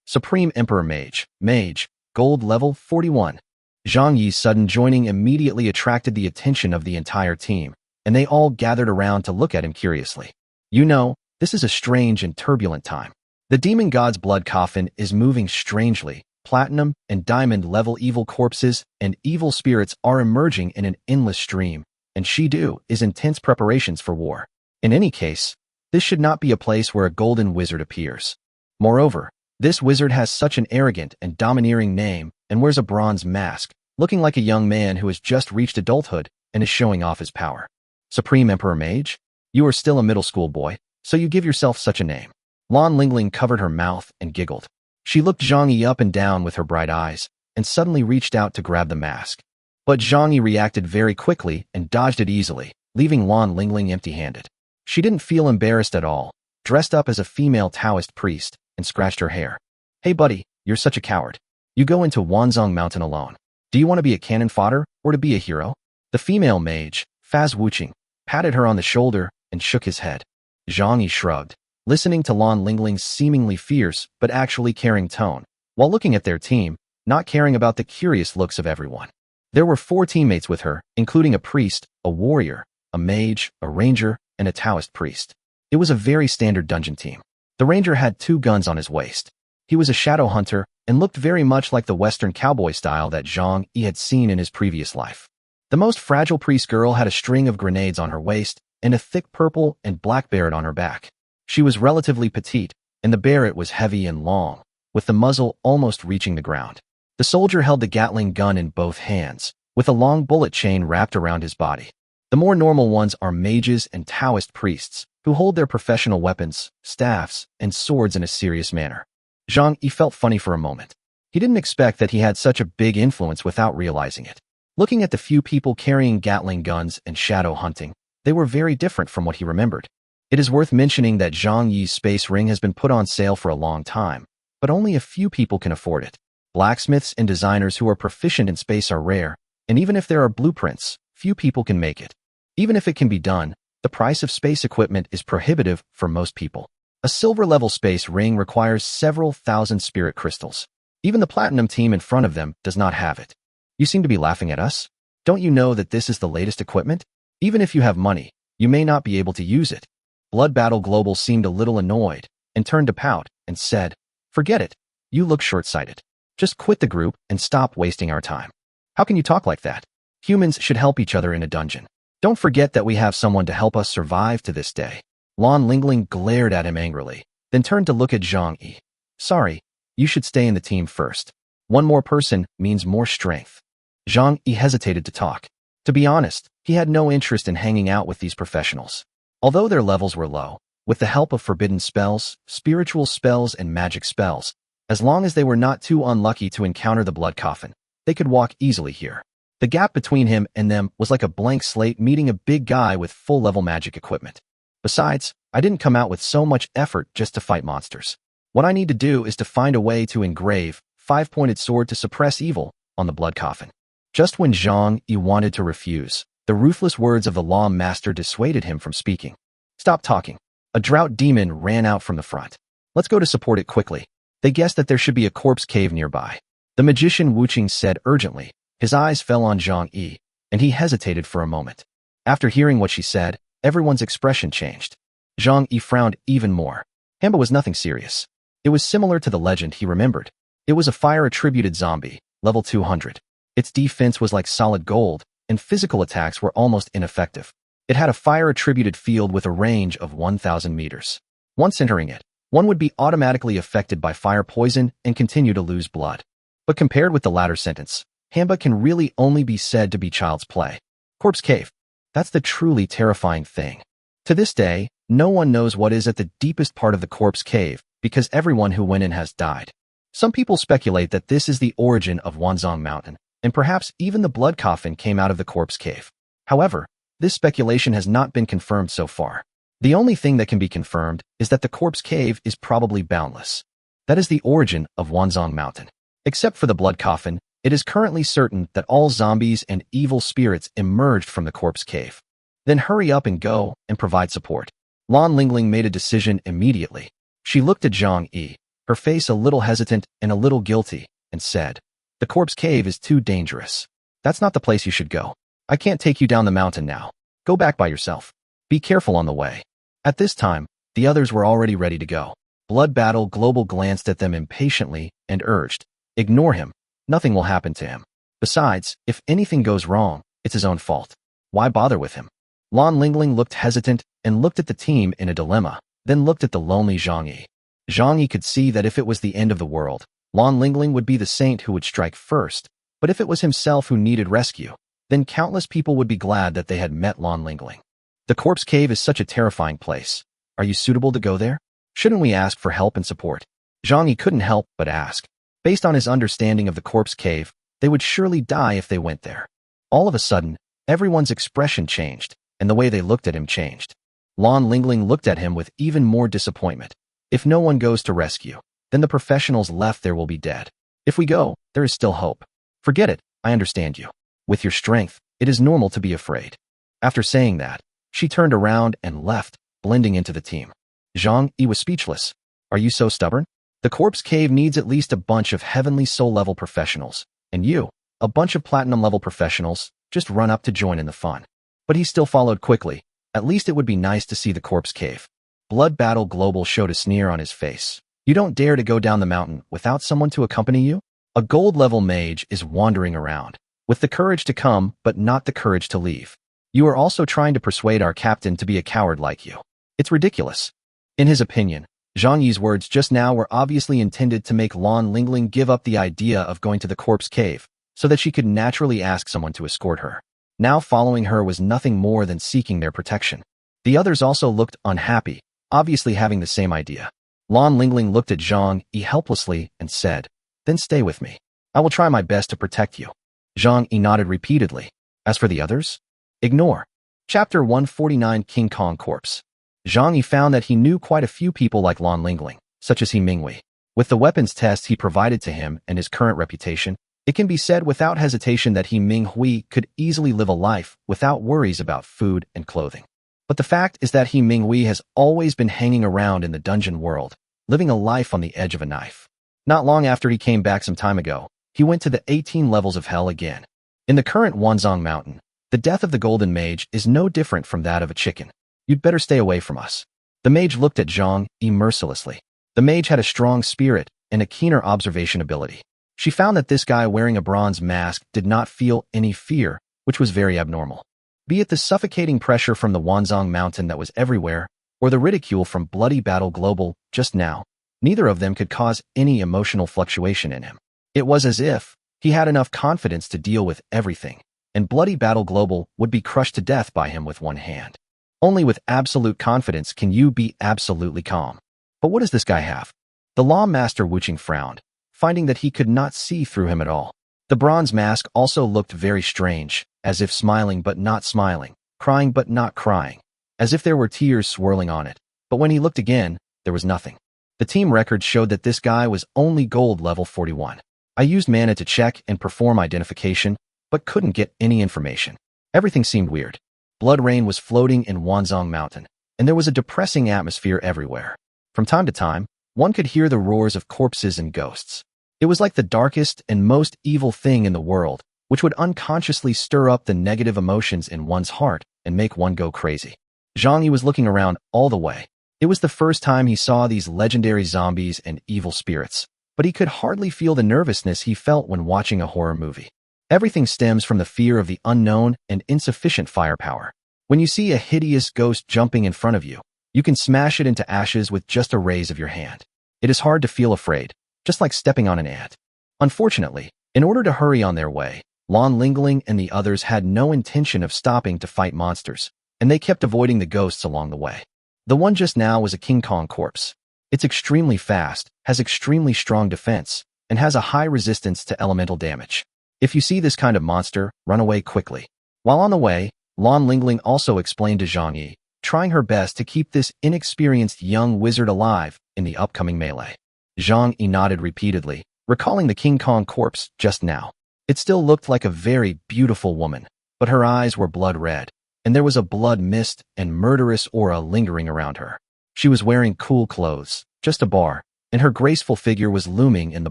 Supreme emperor mage, mage, gold level 41. Zhang Yi's sudden joining immediately attracted the attention of the entire team, and they all gathered around to look at him curiously. You know, this is a strange and turbulent time. The demon god's blood coffin is moving strangely. Platinum and diamond level evil corpses and evil spirits are emerging in an endless stream, and Shidu is intense preparations for war. In any case, this should not be a place where a golden wizard appears. Moreover, this wizard has such an arrogant and domineering name and wears a bronze mask, looking like a young man who has just reached adulthood and is showing off his power. Supreme Emperor Mage? You are still a middle school boy, so you give yourself such a name. Lan Lingling covered her mouth and giggled. She looked Zhang Yi up and down with her bright eyes, and suddenly reached out to grab the mask. But Zhang Yi reacted very quickly and dodged it easily, leaving Lan Lingling empty-handed. She didn't feel embarrassed at all, dressed up as a female Taoist priest, and scratched her hair. Hey buddy, you're such a coward. You go into Wanzhong Mountain alone. Do you want to be a cannon fodder, or to be a hero? The female mage, Faz Wuqing, patted her on the shoulder and shook his head. Zhang Yi shrugged, listening to Lan Lingling's seemingly fierce but actually caring tone, while looking at their team, not caring about the curious looks of everyone. There were 4 teammates with her, including a priest, a warrior, a mage, a ranger, and a Taoist priest. It was a very standard dungeon team. The ranger had 2 guns on his waist. He was a shadow hunter and looked very much like the Western cowboy style that Zhang Yi had seen in his previous life. The most fragile priest girl had a string of grenades on her waist and a thick purple and black beret on her back. She was relatively petite, and the beret was heavy and long, with the muzzle almost reaching the ground. The soldier held the Gatling gun in both hands, with a long bullet chain wrapped around his body. The more normal ones are mages and Taoist priests, who hold their professional weapons, staffs, and swords in a serious manner. Zhang Yi felt funny for a moment. He didn't expect that he had such a big influence without realizing it. Looking at the few people carrying Gatling guns and shadow hunting, they were very different from what he remembered. It is worth mentioning that Zhang Yi's space ring has been put on sale for a long time, but only a few people can afford it. Blacksmiths and designers who are proficient in space are rare, and even if there are blueprints, few people can make it. Even if it can be done, the price of space equipment is prohibitive for most people. A silver-level space ring requires several thousand spirit crystals. Even the platinum team in front of them does not have it. You seem to be laughing at us? Don't you know that this is the latest equipment? Even if you have money, you may not be able to use it. Blood Battle Global seemed a little annoyed and turned to pout and said, "Forget it. You look short-sighted. Just quit the group and stop wasting our time. How can you talk like that? Humans should help each other in a dungeon. Don't forget that we have someone to help us survive to this day." Lan Lingling glared at him angrily, then turned to look at Zhang Yi. "Sorry, you should stay in the team first. One more person means more strength." Zhang Yi hesitated to talk. To be honest, he had no interest in hanging out with these professionals. Although their levels were low, with the help of forbidden spells, spiritual spells, and magic spells, as long as they were not too unlucky to encounter the blood coffin, they could walk easily here. The gap between him and them was like a blank slate meeting a big guy with full-level magic equipment. Besides, I didn't come out with so much effort just to fight monsters. What I need to do is to find a way to engrave five-pointed sword to suppress evil on the blood coffin. Just when Zhang Yi wanted to refuse, the ruthless words of the law master dissuaded him from speaking. "Stop talking." A drought demon ran out from the front. "Let's go to support it quickly." They guessed that there should be a corpse cave nearby. The magician Wuqing said urgently. His eyes fell on Zhang Yi, and he hesitated for a moment. After hearing what she said, everyone's expression changed. Zhang Yi frowned even more. Hamba was nothing serious. It was similar to the legend he remembered. It was a fire-attributed zombie, level 200. Its defense was like solid gold, and physical attacks were almost ineffective. It had a fire-attributed field with a range of 1,000 meters. Once entering it, one would be automatically affected by fire poison and continue to lose blood. But compared with the latter sentence, Hamba can really only be said to be child's play. Corpse cave. That's the truly terrifying thing. To this day, no one knows what is at the deepest part of the corpse cave because everyone who went in has died. Some people speculate that this is the origin of Wanzhong Mountain, and perhaps even the blood coffin came out of the corpse cave. However, this speculation has not been confirmed so far. The only thing that can be confirmed is that the corpse cave is probably boundless. That is the origin of Wanzhong Mountain. Except for the blood coffin, it is currently certain that all zombies and evil spirits emerged from the corpse cave. Then hurry up and go and provide support. Lan Lingling made a decision immediately. She looked at Zhang Yi, her face a little hesitant and a little guilty, and said, "The corpse cave is too dangerous. That's not the place you should go. I can't take you down the mountain now. Go back by yourself. Be careful on the way." At this time, the others were already ready to go. Blood Battle Global glanced at them impatiently and urged, "Ignore him. Nothing will happen to him. Besides, if anything goes wrong, it's his own fault. Why bother with him?" Lan Lingling looked hesitant and looked at the team in a dilemma, then looked at the lonely Zhang Yi. Zhang Yi could see that if it was the end of the world, Lan Lingling would be the saint who would strike first, but if it was himself who needed rescue, then countless people would be glad that they had met Lan Lingling. The corpse cave is such a terrifying place. Are you suitable to go there? Shouldn't we ask for help and support? Zhang Yi couldn't help but ask. Based on his understanding of the corpse cave, they would surely die if they went there. All of a sudden, everyone's expression changed, and the way they looked at him changed. Lan Lingling looked at him with even more disappointment. If no one goes to rescue, then the professionals left there will be dead. If we go, there is still hope. Forget it, I understand you. With your strength, it is normal to be afraid. After saying that, she turned around and left, blending into the team. Zhang Yi was speechless. Are you so stubborn? The corpse cave needs at least a bunch of heavenly soul-level professionals, and you, a bunch of platinum-level professionals, just run up to join in the fun. But he still followed quickly. At least it would be nice to see the corpse cave. Blood Battle Global showed a sneer on his face. You don't dare to go down the mountain without someone to accompany you? A gold-level mage is wandering around, with the courage to come but not the courage to leave. You are also trying to persuade our captain to be a coward like you. It's ridiculous. In his opinion, Zhang Yi's words just now were obviously intended to make Lan Lingling give up the idea of going to the corpse cave, so that she could naturally ask someone to escort her. Now following her was nothing more than seeking their protection. The others also looked unhappy, obviously having the same idea. Lan Lingling looked at Zhang Yi helplessly and said, "Then stay with me. I will try my best to protect you." Zhang Yi nodded repeatedly. As for the others? Ignore. Chapter 149 King Kong Corpse. Zhang Yi found that he knew quite a few people like Lan Lingling, such as He Mingwei. With the weapons test he provided to him and his current reputation, it can be said without hesitation that He Minghui could easily live a life without worries about food and clothing. But the fact is that He Minghui has always been hanging around in the dungeon world, living a life on the edge of a knife. Not long after he came back some time ago, he went to the 18 levels of hell again. In the current Wanzhong Mountain, the death of the Golden Mage is no different from that of a chicken. You'd better stay away from us. The mage looked at Zhang Yi mercilessly. The mage had a strong spirit and a keener observation ability. She found that this guy wearing a bronze mask did not feel any fear, which was very abnormal. Be it the suffocating pressure from the Wanzhong Mountain that was everywhere, or the ridicule from Bloody Battle Global just now, neither of them could cause any emotional fluctuation in him. It was as if he had enough confidence to deal with everything, and Bloody Battle Global would be crushed to death by him with one hand. Only with absolute confidence can you be absolutely calm. But what does this guy have? The Law Master Wuqing frowned, finding that he could not see through him at all. The bronze mask also looked very strange, as if smiling but not smiling, crying but not crying, as if there were tears swirling on it. But when he looked again, there was nothing. The team records showed that this guy was only gold level 41. I used mana to check and perform identification, but couldn't get any information. Everything seemed weird. Blood rain was floating in Wanzhong Mountain, and there was a depressing atmosphere everywhere. From time to time, one could hear the roars of corpses and ghosts. It was like the darkest and most evil thing in the world, which would unconsciously stir up the negative emotions in one's heart and make one go crazy. Zhang Yi was looking around all the way. It was the first time he saw these legendary zombies and evil spirits, but he could hardly feel the nervousness he felt when watching a horror movie. Everything stems from the fear of the unknown and insufficient firepower. When you see a hideous ghost jumping in front of you, you can smash it into ashes with just a raise of your hand. It is hard to feel afraid, just like stepping on an ant. Unfortunately, in order to hurry on their way, Lan Lingling and the others had no intention of stopping to fight monsters, and they kept avoiding the ghosts along the way. The one just now was a King Kong corpse. It's extremely fast, has extremely strong defense, and has a high resistance to elemental damage. If you see this kind of monster, run away quickly. While on the way, Lan Lingling also explained to Zhang Yi, trying her best to keep this inexperienced young wizard alive in the upcoming melee. Zhang Yi nodded repeatedly, recalling the King Kong corpse just now. It still looked like a very beautiful woman, but her eyes were blood red, and there was a blood mist and murderous aura lingering around her. She was wearing cool clothes, just a bar, and her graceful figure was looming in the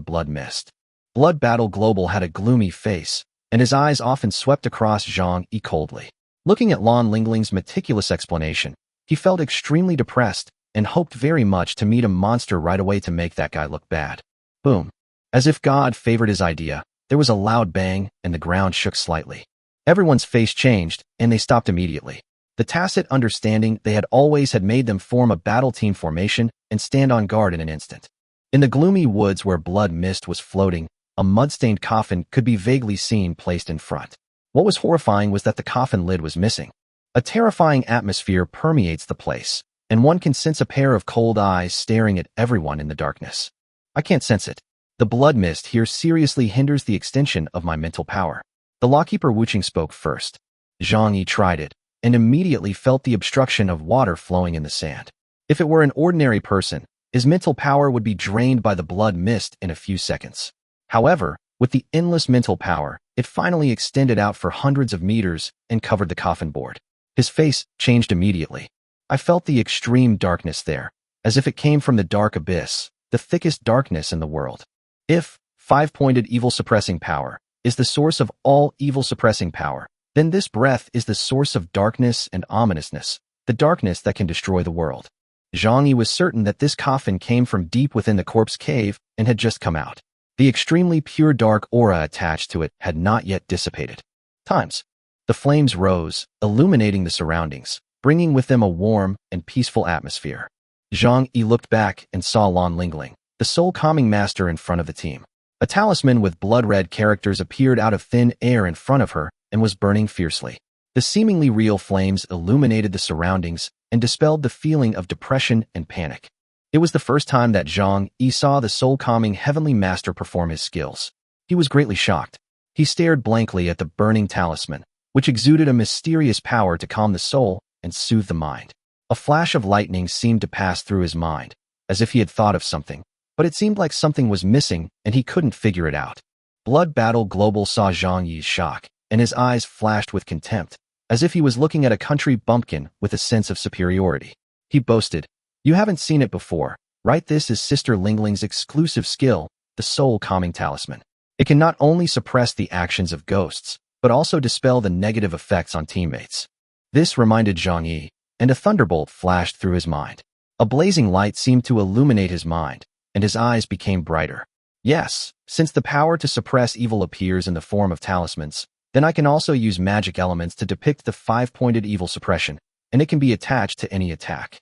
blood mist. Blood Battle Global had a gloomy face, and his eyes often swept across Zhang Yi coldly. Looking at Lan Lingling's meticulous explanation, he felt extremely depressed and hoped very much to meet a monster right away to make that guy look bad. Boom. As if God favored his idea, there was a loud bang and the ground shook slightly. Everyone's face changed, and they stopped immediately. The tacit understanding they had always had made them form a battle team formation and stand on guard in an instant. In the gloomy woods where blood mist was floating, a mud-stained coffin could be vaguely seen placed in front. What was horrifying was that the coffin lid was missing. A terrifying atmosphere permeates the place, and one can sense a pair of cold eyes staring at everyone in the darkness. I can't sense it. The blood mist here seriously hinders the extension of my mental power. The lawkeeper Wuqing spoke first. Zhang Yi tried it, and immediately felt the obstruction of water flowing in the sand. If it were an ordinary person, his mental power would be drained by the blood mist in a few seconds. However, with the endless mental power, it finally extended out for hundreds of meters and covered the coffin board. His face changed immediately. I felt the extreme darkness there, as if it came from the dark abyss, the thickest darkness in the world. If five-pointed evil suppressing power is the source of all evil suppressing power, then this breath is the source of darkness and ominousness, the darkness that can destroy the world. Zhang Yi was certain that this coffin came from deep within the corpse cave and had just come out. The extremely pure dark aura attached to it had not yet dissipated. The flames rose, illuminating the surroundings, bringing with them a warm and peaceful atmosphere. Zhang Yi looked back and saw Lan Lingling, the soul calming master, in front of the team. A talisman with blood-red characters appeared out of thin air in front of her and was burning fiercely. The seemingly real flames illuminated the surroundings and dispelled the feeling of depression and panic. It was the first time that Zhang Yi saw the soul-calming heavenly master perform his skills. He was greatly shocked. He stared blankly at the burning talisman, which exuded a mysterious power to calm the soul and soothe the mind. A flash of lightning seemed to pass through his mind, as if he had thought of something, but it seemed like something was missing and he couldn't figure it out. Blood Battle Global saw Zhang Yi's shock, and his eyes flashed with contempt, as if he was looking at a country bumpkin with a sense of superiority. He boasted, "You haven't seen it before, right? This is Sister Lingling's exclusive skill, the Soul Calming Talisman. It can not only suppress the actions of ghosts, but also dispel the negative effects on teammates." This reminded Zhang Yi, and a thunderbolt flashed through his mind. A blazing light seemed to illuminate his mind, and his eyes became brighter. Yes, since the power to suppress evil appears in the form of talismans, then I can also use magic elements to depict the 5-pointed evil suppression, and it can be attached to any attack.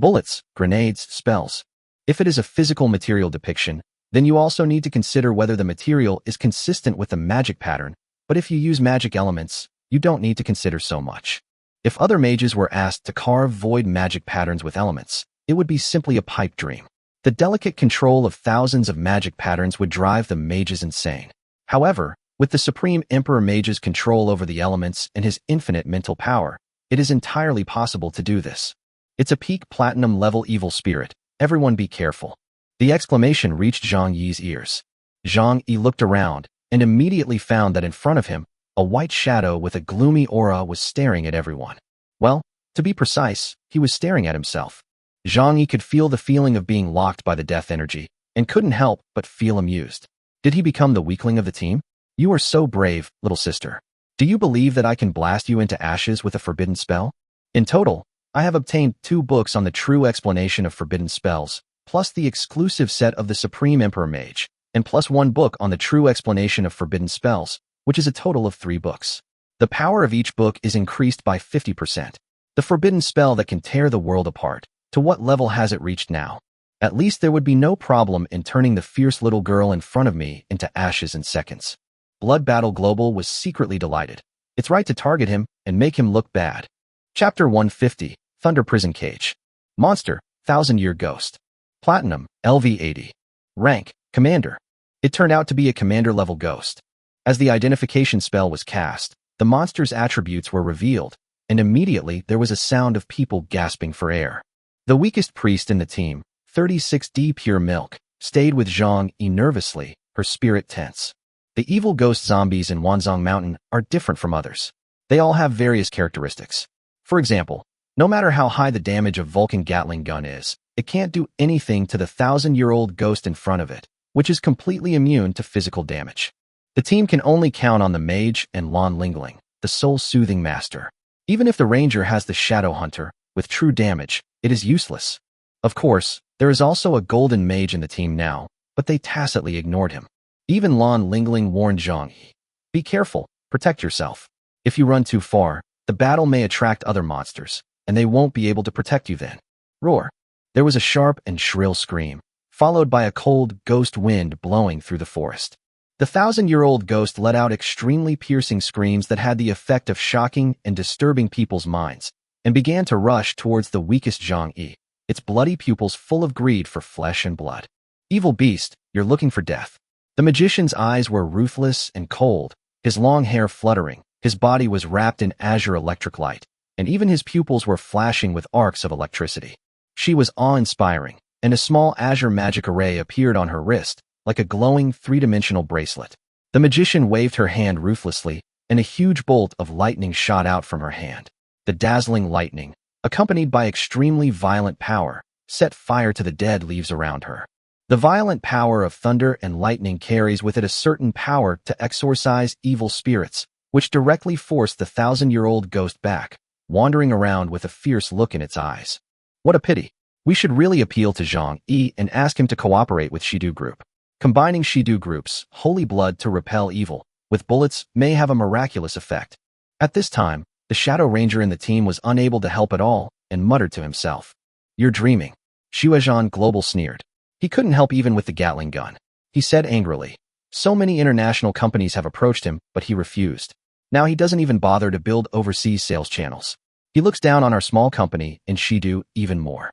Bullets, grenades, spells. If it is a physical material depiction, then you also need to consider whether the material is consistent with the magic pattern, but if you use magic elements, you don't need to consider so much. If other mages were asked to carve void magic patterns with elements, it would be simply a pipe dream. The delicate control of thousands of magic patterns would drive the mages insane. However, with the Supreme Emperor Mage's control over the elements and his infinite mental power, it is entirely possible to do this. It's a peak platinum level evil spirit. Everyone be careful. The exclamation reached Zhang Yi's ears. Zhang Yi looked around and immediately found that in front of him, a white shadow with a gloomy aura was staring at everyone. Well, to be precise, he was staring at himself. Zhang Yi could feel the feeling of being locked by the death energy and couldn't help but feel amused. Did he become the weakling of the team? You are so brave, little sister. Do you believe that I can blast you into ashes with a forbidden spell? In total, I have obtained 2 books on the true explanation of forbidden spells, plus the exclusive set of the Supreme Emperor Mage, and plus 1 book on the true explanation of forbidden spells, which is a total of 3 books. The power of each book is increased by 50%. The forbidden spell that can tear the world apart. To what level has it reached now? At least there would be no problem in turning the fierce little girl in front of me into ashes in seconds. Blood Battle Global was secretly delighted. It's right to target him and make him look bad. Chapter 150, Thunder Prison Cage. Monster, 1000-Year Ghost. Platinum, LV80. Rank, Commander. It turned out to be a commander-level ghost. As the identification spell was cast, the monster's attributes were revealed, and immediately there was a sound of people gasping for air. The weakest priest in the team, 36D Pure Milk, stayed with Zhang Yi nervously, her spirit tense. The evil ghost zombies in Wanzhong Mountain are different from others. They all have various characteristics. For example, no matter how high the damage of Vulcan Gatling gun is, it can't do anything to the 1000-year-old ghost in front of it, which is completely immune to physical damage. The team can only count on the mage and Lan Lingling, the soul-soothing master. Even if the ranger has the shadow hunter, with true damage, it is useless. Of course, there is also a golden mage in the team now, but they tacitly ignored him. Even Lan Lingling warned Zhang Yi, "Be careful, protect yourself. If you run too far, the battle may attract other monsters, and they won't be able to protect you then." Roar. There was a sharp and shrill scream, followed by a cold ghost wind blowing through the forest. The 1000-year-old ghost let out extremely piercing screams that had the effect of shocking and disturbing people's minds, and began to rush towards the weakest Zhang Yi, its bloody pupils full of greed for flesh and blood. "Evil beast, you're looking for death." The magician's eyes were ruthless and cold, his long hair fluttering, his body was wrapped in azure electric light, and even his pupils were flashing with arcs of electricity. She was awe-inspiring, and a small azure magic array appeared on her wrist, like a glowing 3-dimensional bracelet. The magician waved her hand ruthlessly, and a huge bolt of lightning shot out from her hand. The dazzling lightning, accompanied by extremely violent power, set fire to the dead leaves around her. The violent power of thunder and lightning carries with it a certain power to exorcise evil spirits, which directly forced the 1000-year-old ghost back, wandering around with a fierce look in its eyes. What a pity. We should really appeal to Zhang Yi and ask him to cooperate with Shidu Group. Combining Shidu Group's holy blood to repel evil with bullets may have a miraculous effect. At this time, the Shadow Ranger in the team was unable to help at all and muttered to himself, "You're dreaming. Xuezhan Global sneered. He couldn't help even with the Gatling gun. He said angrily. So many international companies have approached him, but he refused. Now he doesn't even bother to build overseas sales channels. He looks down on our small company, and Shidu even more.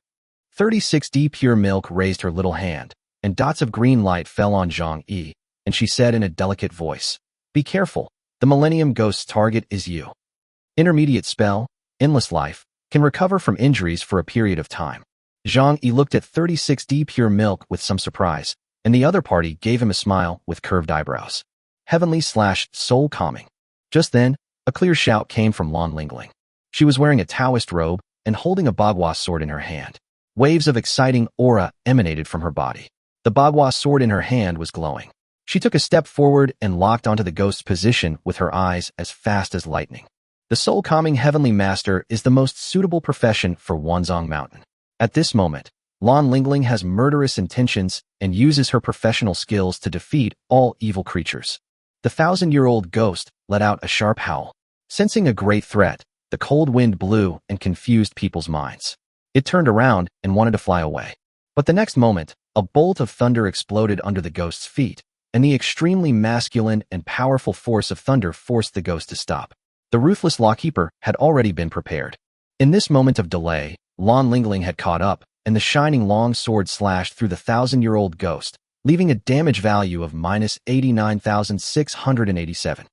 36D Pure Milk raised her little hand, and dots of green light fell on Zhang Yi, and she said in a delicate voice, "Be careful, the Millennium Ghost's target is you. Intermediate spell, endless life, can recover from injuries for a period of time." Zhang Yi looked at 36D Pure Milk with some surprise, and the other party gave him a smile with curved eyebrows. Heavenly/soul calming. Just then, a clear shout came from Lan Lingling. She was wearing a Taoist robe and holding a bagua sword in her hand. Waves of exciting aura emanated from her body. The bagua sword in her hand was glowing. She took a step forward and locked onto the ghost's position with her eyes as fast as lightning. The soul-calming heavenly master is the most suitable profession for Wanzhong Mountain. At this moment, Lan Lingling has murderous intentions and uses her professional skills to defeat all evil creatures. The 1,000-year-old ghost let out a sharp howl. Sensing a great threat, the cold wind blew and confused people's minds. It turned around and wanted to fly away. But the next moment, a bolt of thunder exploded under the ghost's feet, and the extremely masculine and powerful force of thunder forced the ghost to stop. The ruthless lawkeeper had already been prepared. In this moment of delay, Lan Lingling had caught up, and the shining long sword slashed through the 1,000-year-old ghost, leaving a damage value of -89,687.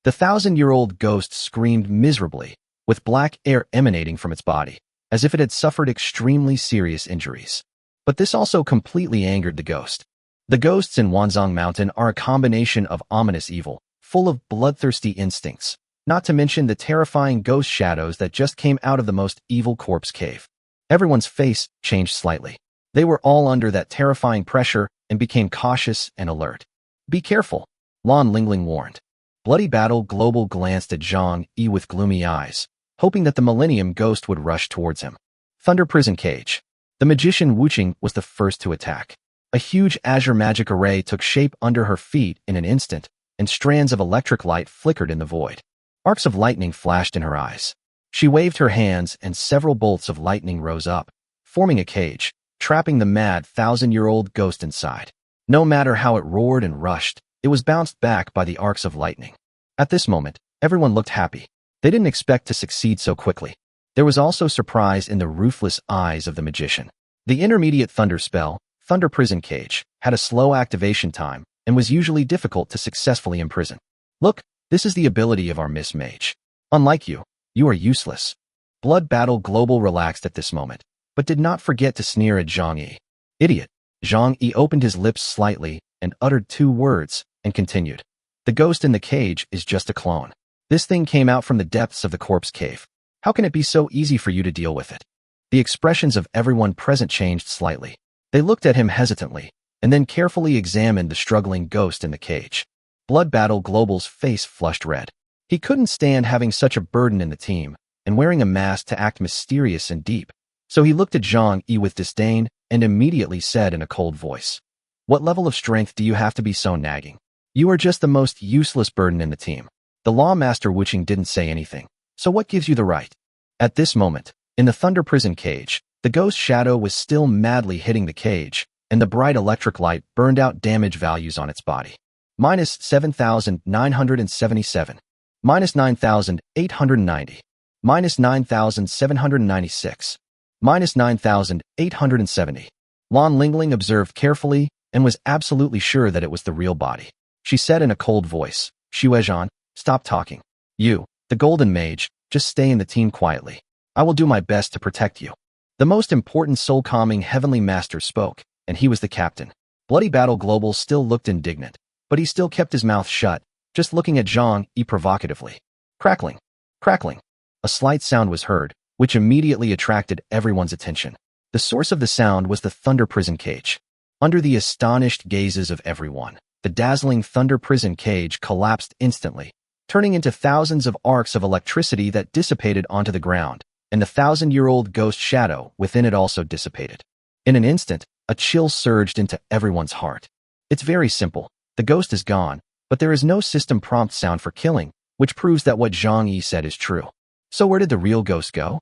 The 1,000-year-old ghost screamed miserably, with black air emanating from its body, as if it had suffered extremely serious injuries. But this also completely angered the ghost. The ghosts in Wanzhong Mountain are a combination of ominous evil, full of bloodthirsty instincts, not to mention the terrifying ghost shadows that just came out of the most evil corpse cave. Everyone's face changed slightly. They were all under that terrifying pressure and became cautious and alert. "Be careful," Lan Lingling warned. Bloody Battle Global glanced at Zhang Yi with gloomy eyes, hoping that the Millennium Ghost would rush towards him. Thunder Prison Cage. The magician Wuqing was the first to attack. A huge azure magic array took shape under her feet in an instant, and strands of electric light flickered in the void. Arcs of lightning flashed in her eyes. She waved her hands and several bolts of lightning rose up, forming a cage, trapping the mad 1,000-year-old ghost inside. No matter how it roared and rushed, it was bounced back by the arcs of lightning. At this moment, everyone looked happy. They didn't expect to succeed so quickly. There was also surprise in the ruthless eyes of the magician. The intermediate thunder spell, Thunder Prison Cage, had a slow activation time and was usually difficult to successfully imprison. "Look, this is the ability of our Miss Mage. Unlike you, you are useless." Blood Battle Global relaxed at this moment, but did not forget to sneer at Zhang Yi. "Idiot." Zhang Yi opened his lips slightly and uttered 2 words and continued. "The ghost in the cage is just a clone. This thing came out from the depths of the corpse cave. How can it be so easy for you to deal with it?" The expressions of everyone present changed slightly. They looked at him hesitantly, and then carefully examined the struggling ghost in the cage. Blood Battle Global's face flushed red. He couldn't stand having such a burden in the team, and wearing a mask to act mysterious and deep. So he looked at Zhang Yi with disdain and immediately said in a cold voice, "What level of strength do you have to be so nagging? You are just the most useless burden in the team." The Law Master Wuqing didn't say anything. "So what gives you the right?" At this moment, in the Thunder Prison Cage, the ghost shadow was still madly hitting the cage, and the bright electric light burned out damage values on its body. -7,977. -9,890. -9,796. -9,870. Lan Lingling observed carefully and was absolutely sure that it was the real body. She said in a cold voice, "Xuezhan, stop talking. You, the Golden Mage, just stay in the team quietly. I will do my best to protect you." The most important soul-calming heavenly master spoke, and he was the captain. Bloody Battle Global still looked indignant, but he still kept his mouth shut, just looking at Zhang Yi provocatively. Crackling. Crackling. A slight sound was heard, which immediately attracted everyone's attention. The source of the sound was the Thunder Prison Cage. Under the astonished gazes of everyone, the dazzling Thunder Prison Cage collapsed instantly, turning into thousands of arcs of electricity that dissipated onto the ground, and the 1,000-year-old ghost shadow within it also dissipated. In an instant, a chill surged into everyone's heart. It's very simple. The ghost is gone, but there is no system prompt sound for killing, which proves that what Zhang Yi said is true. So where did the real ghost go?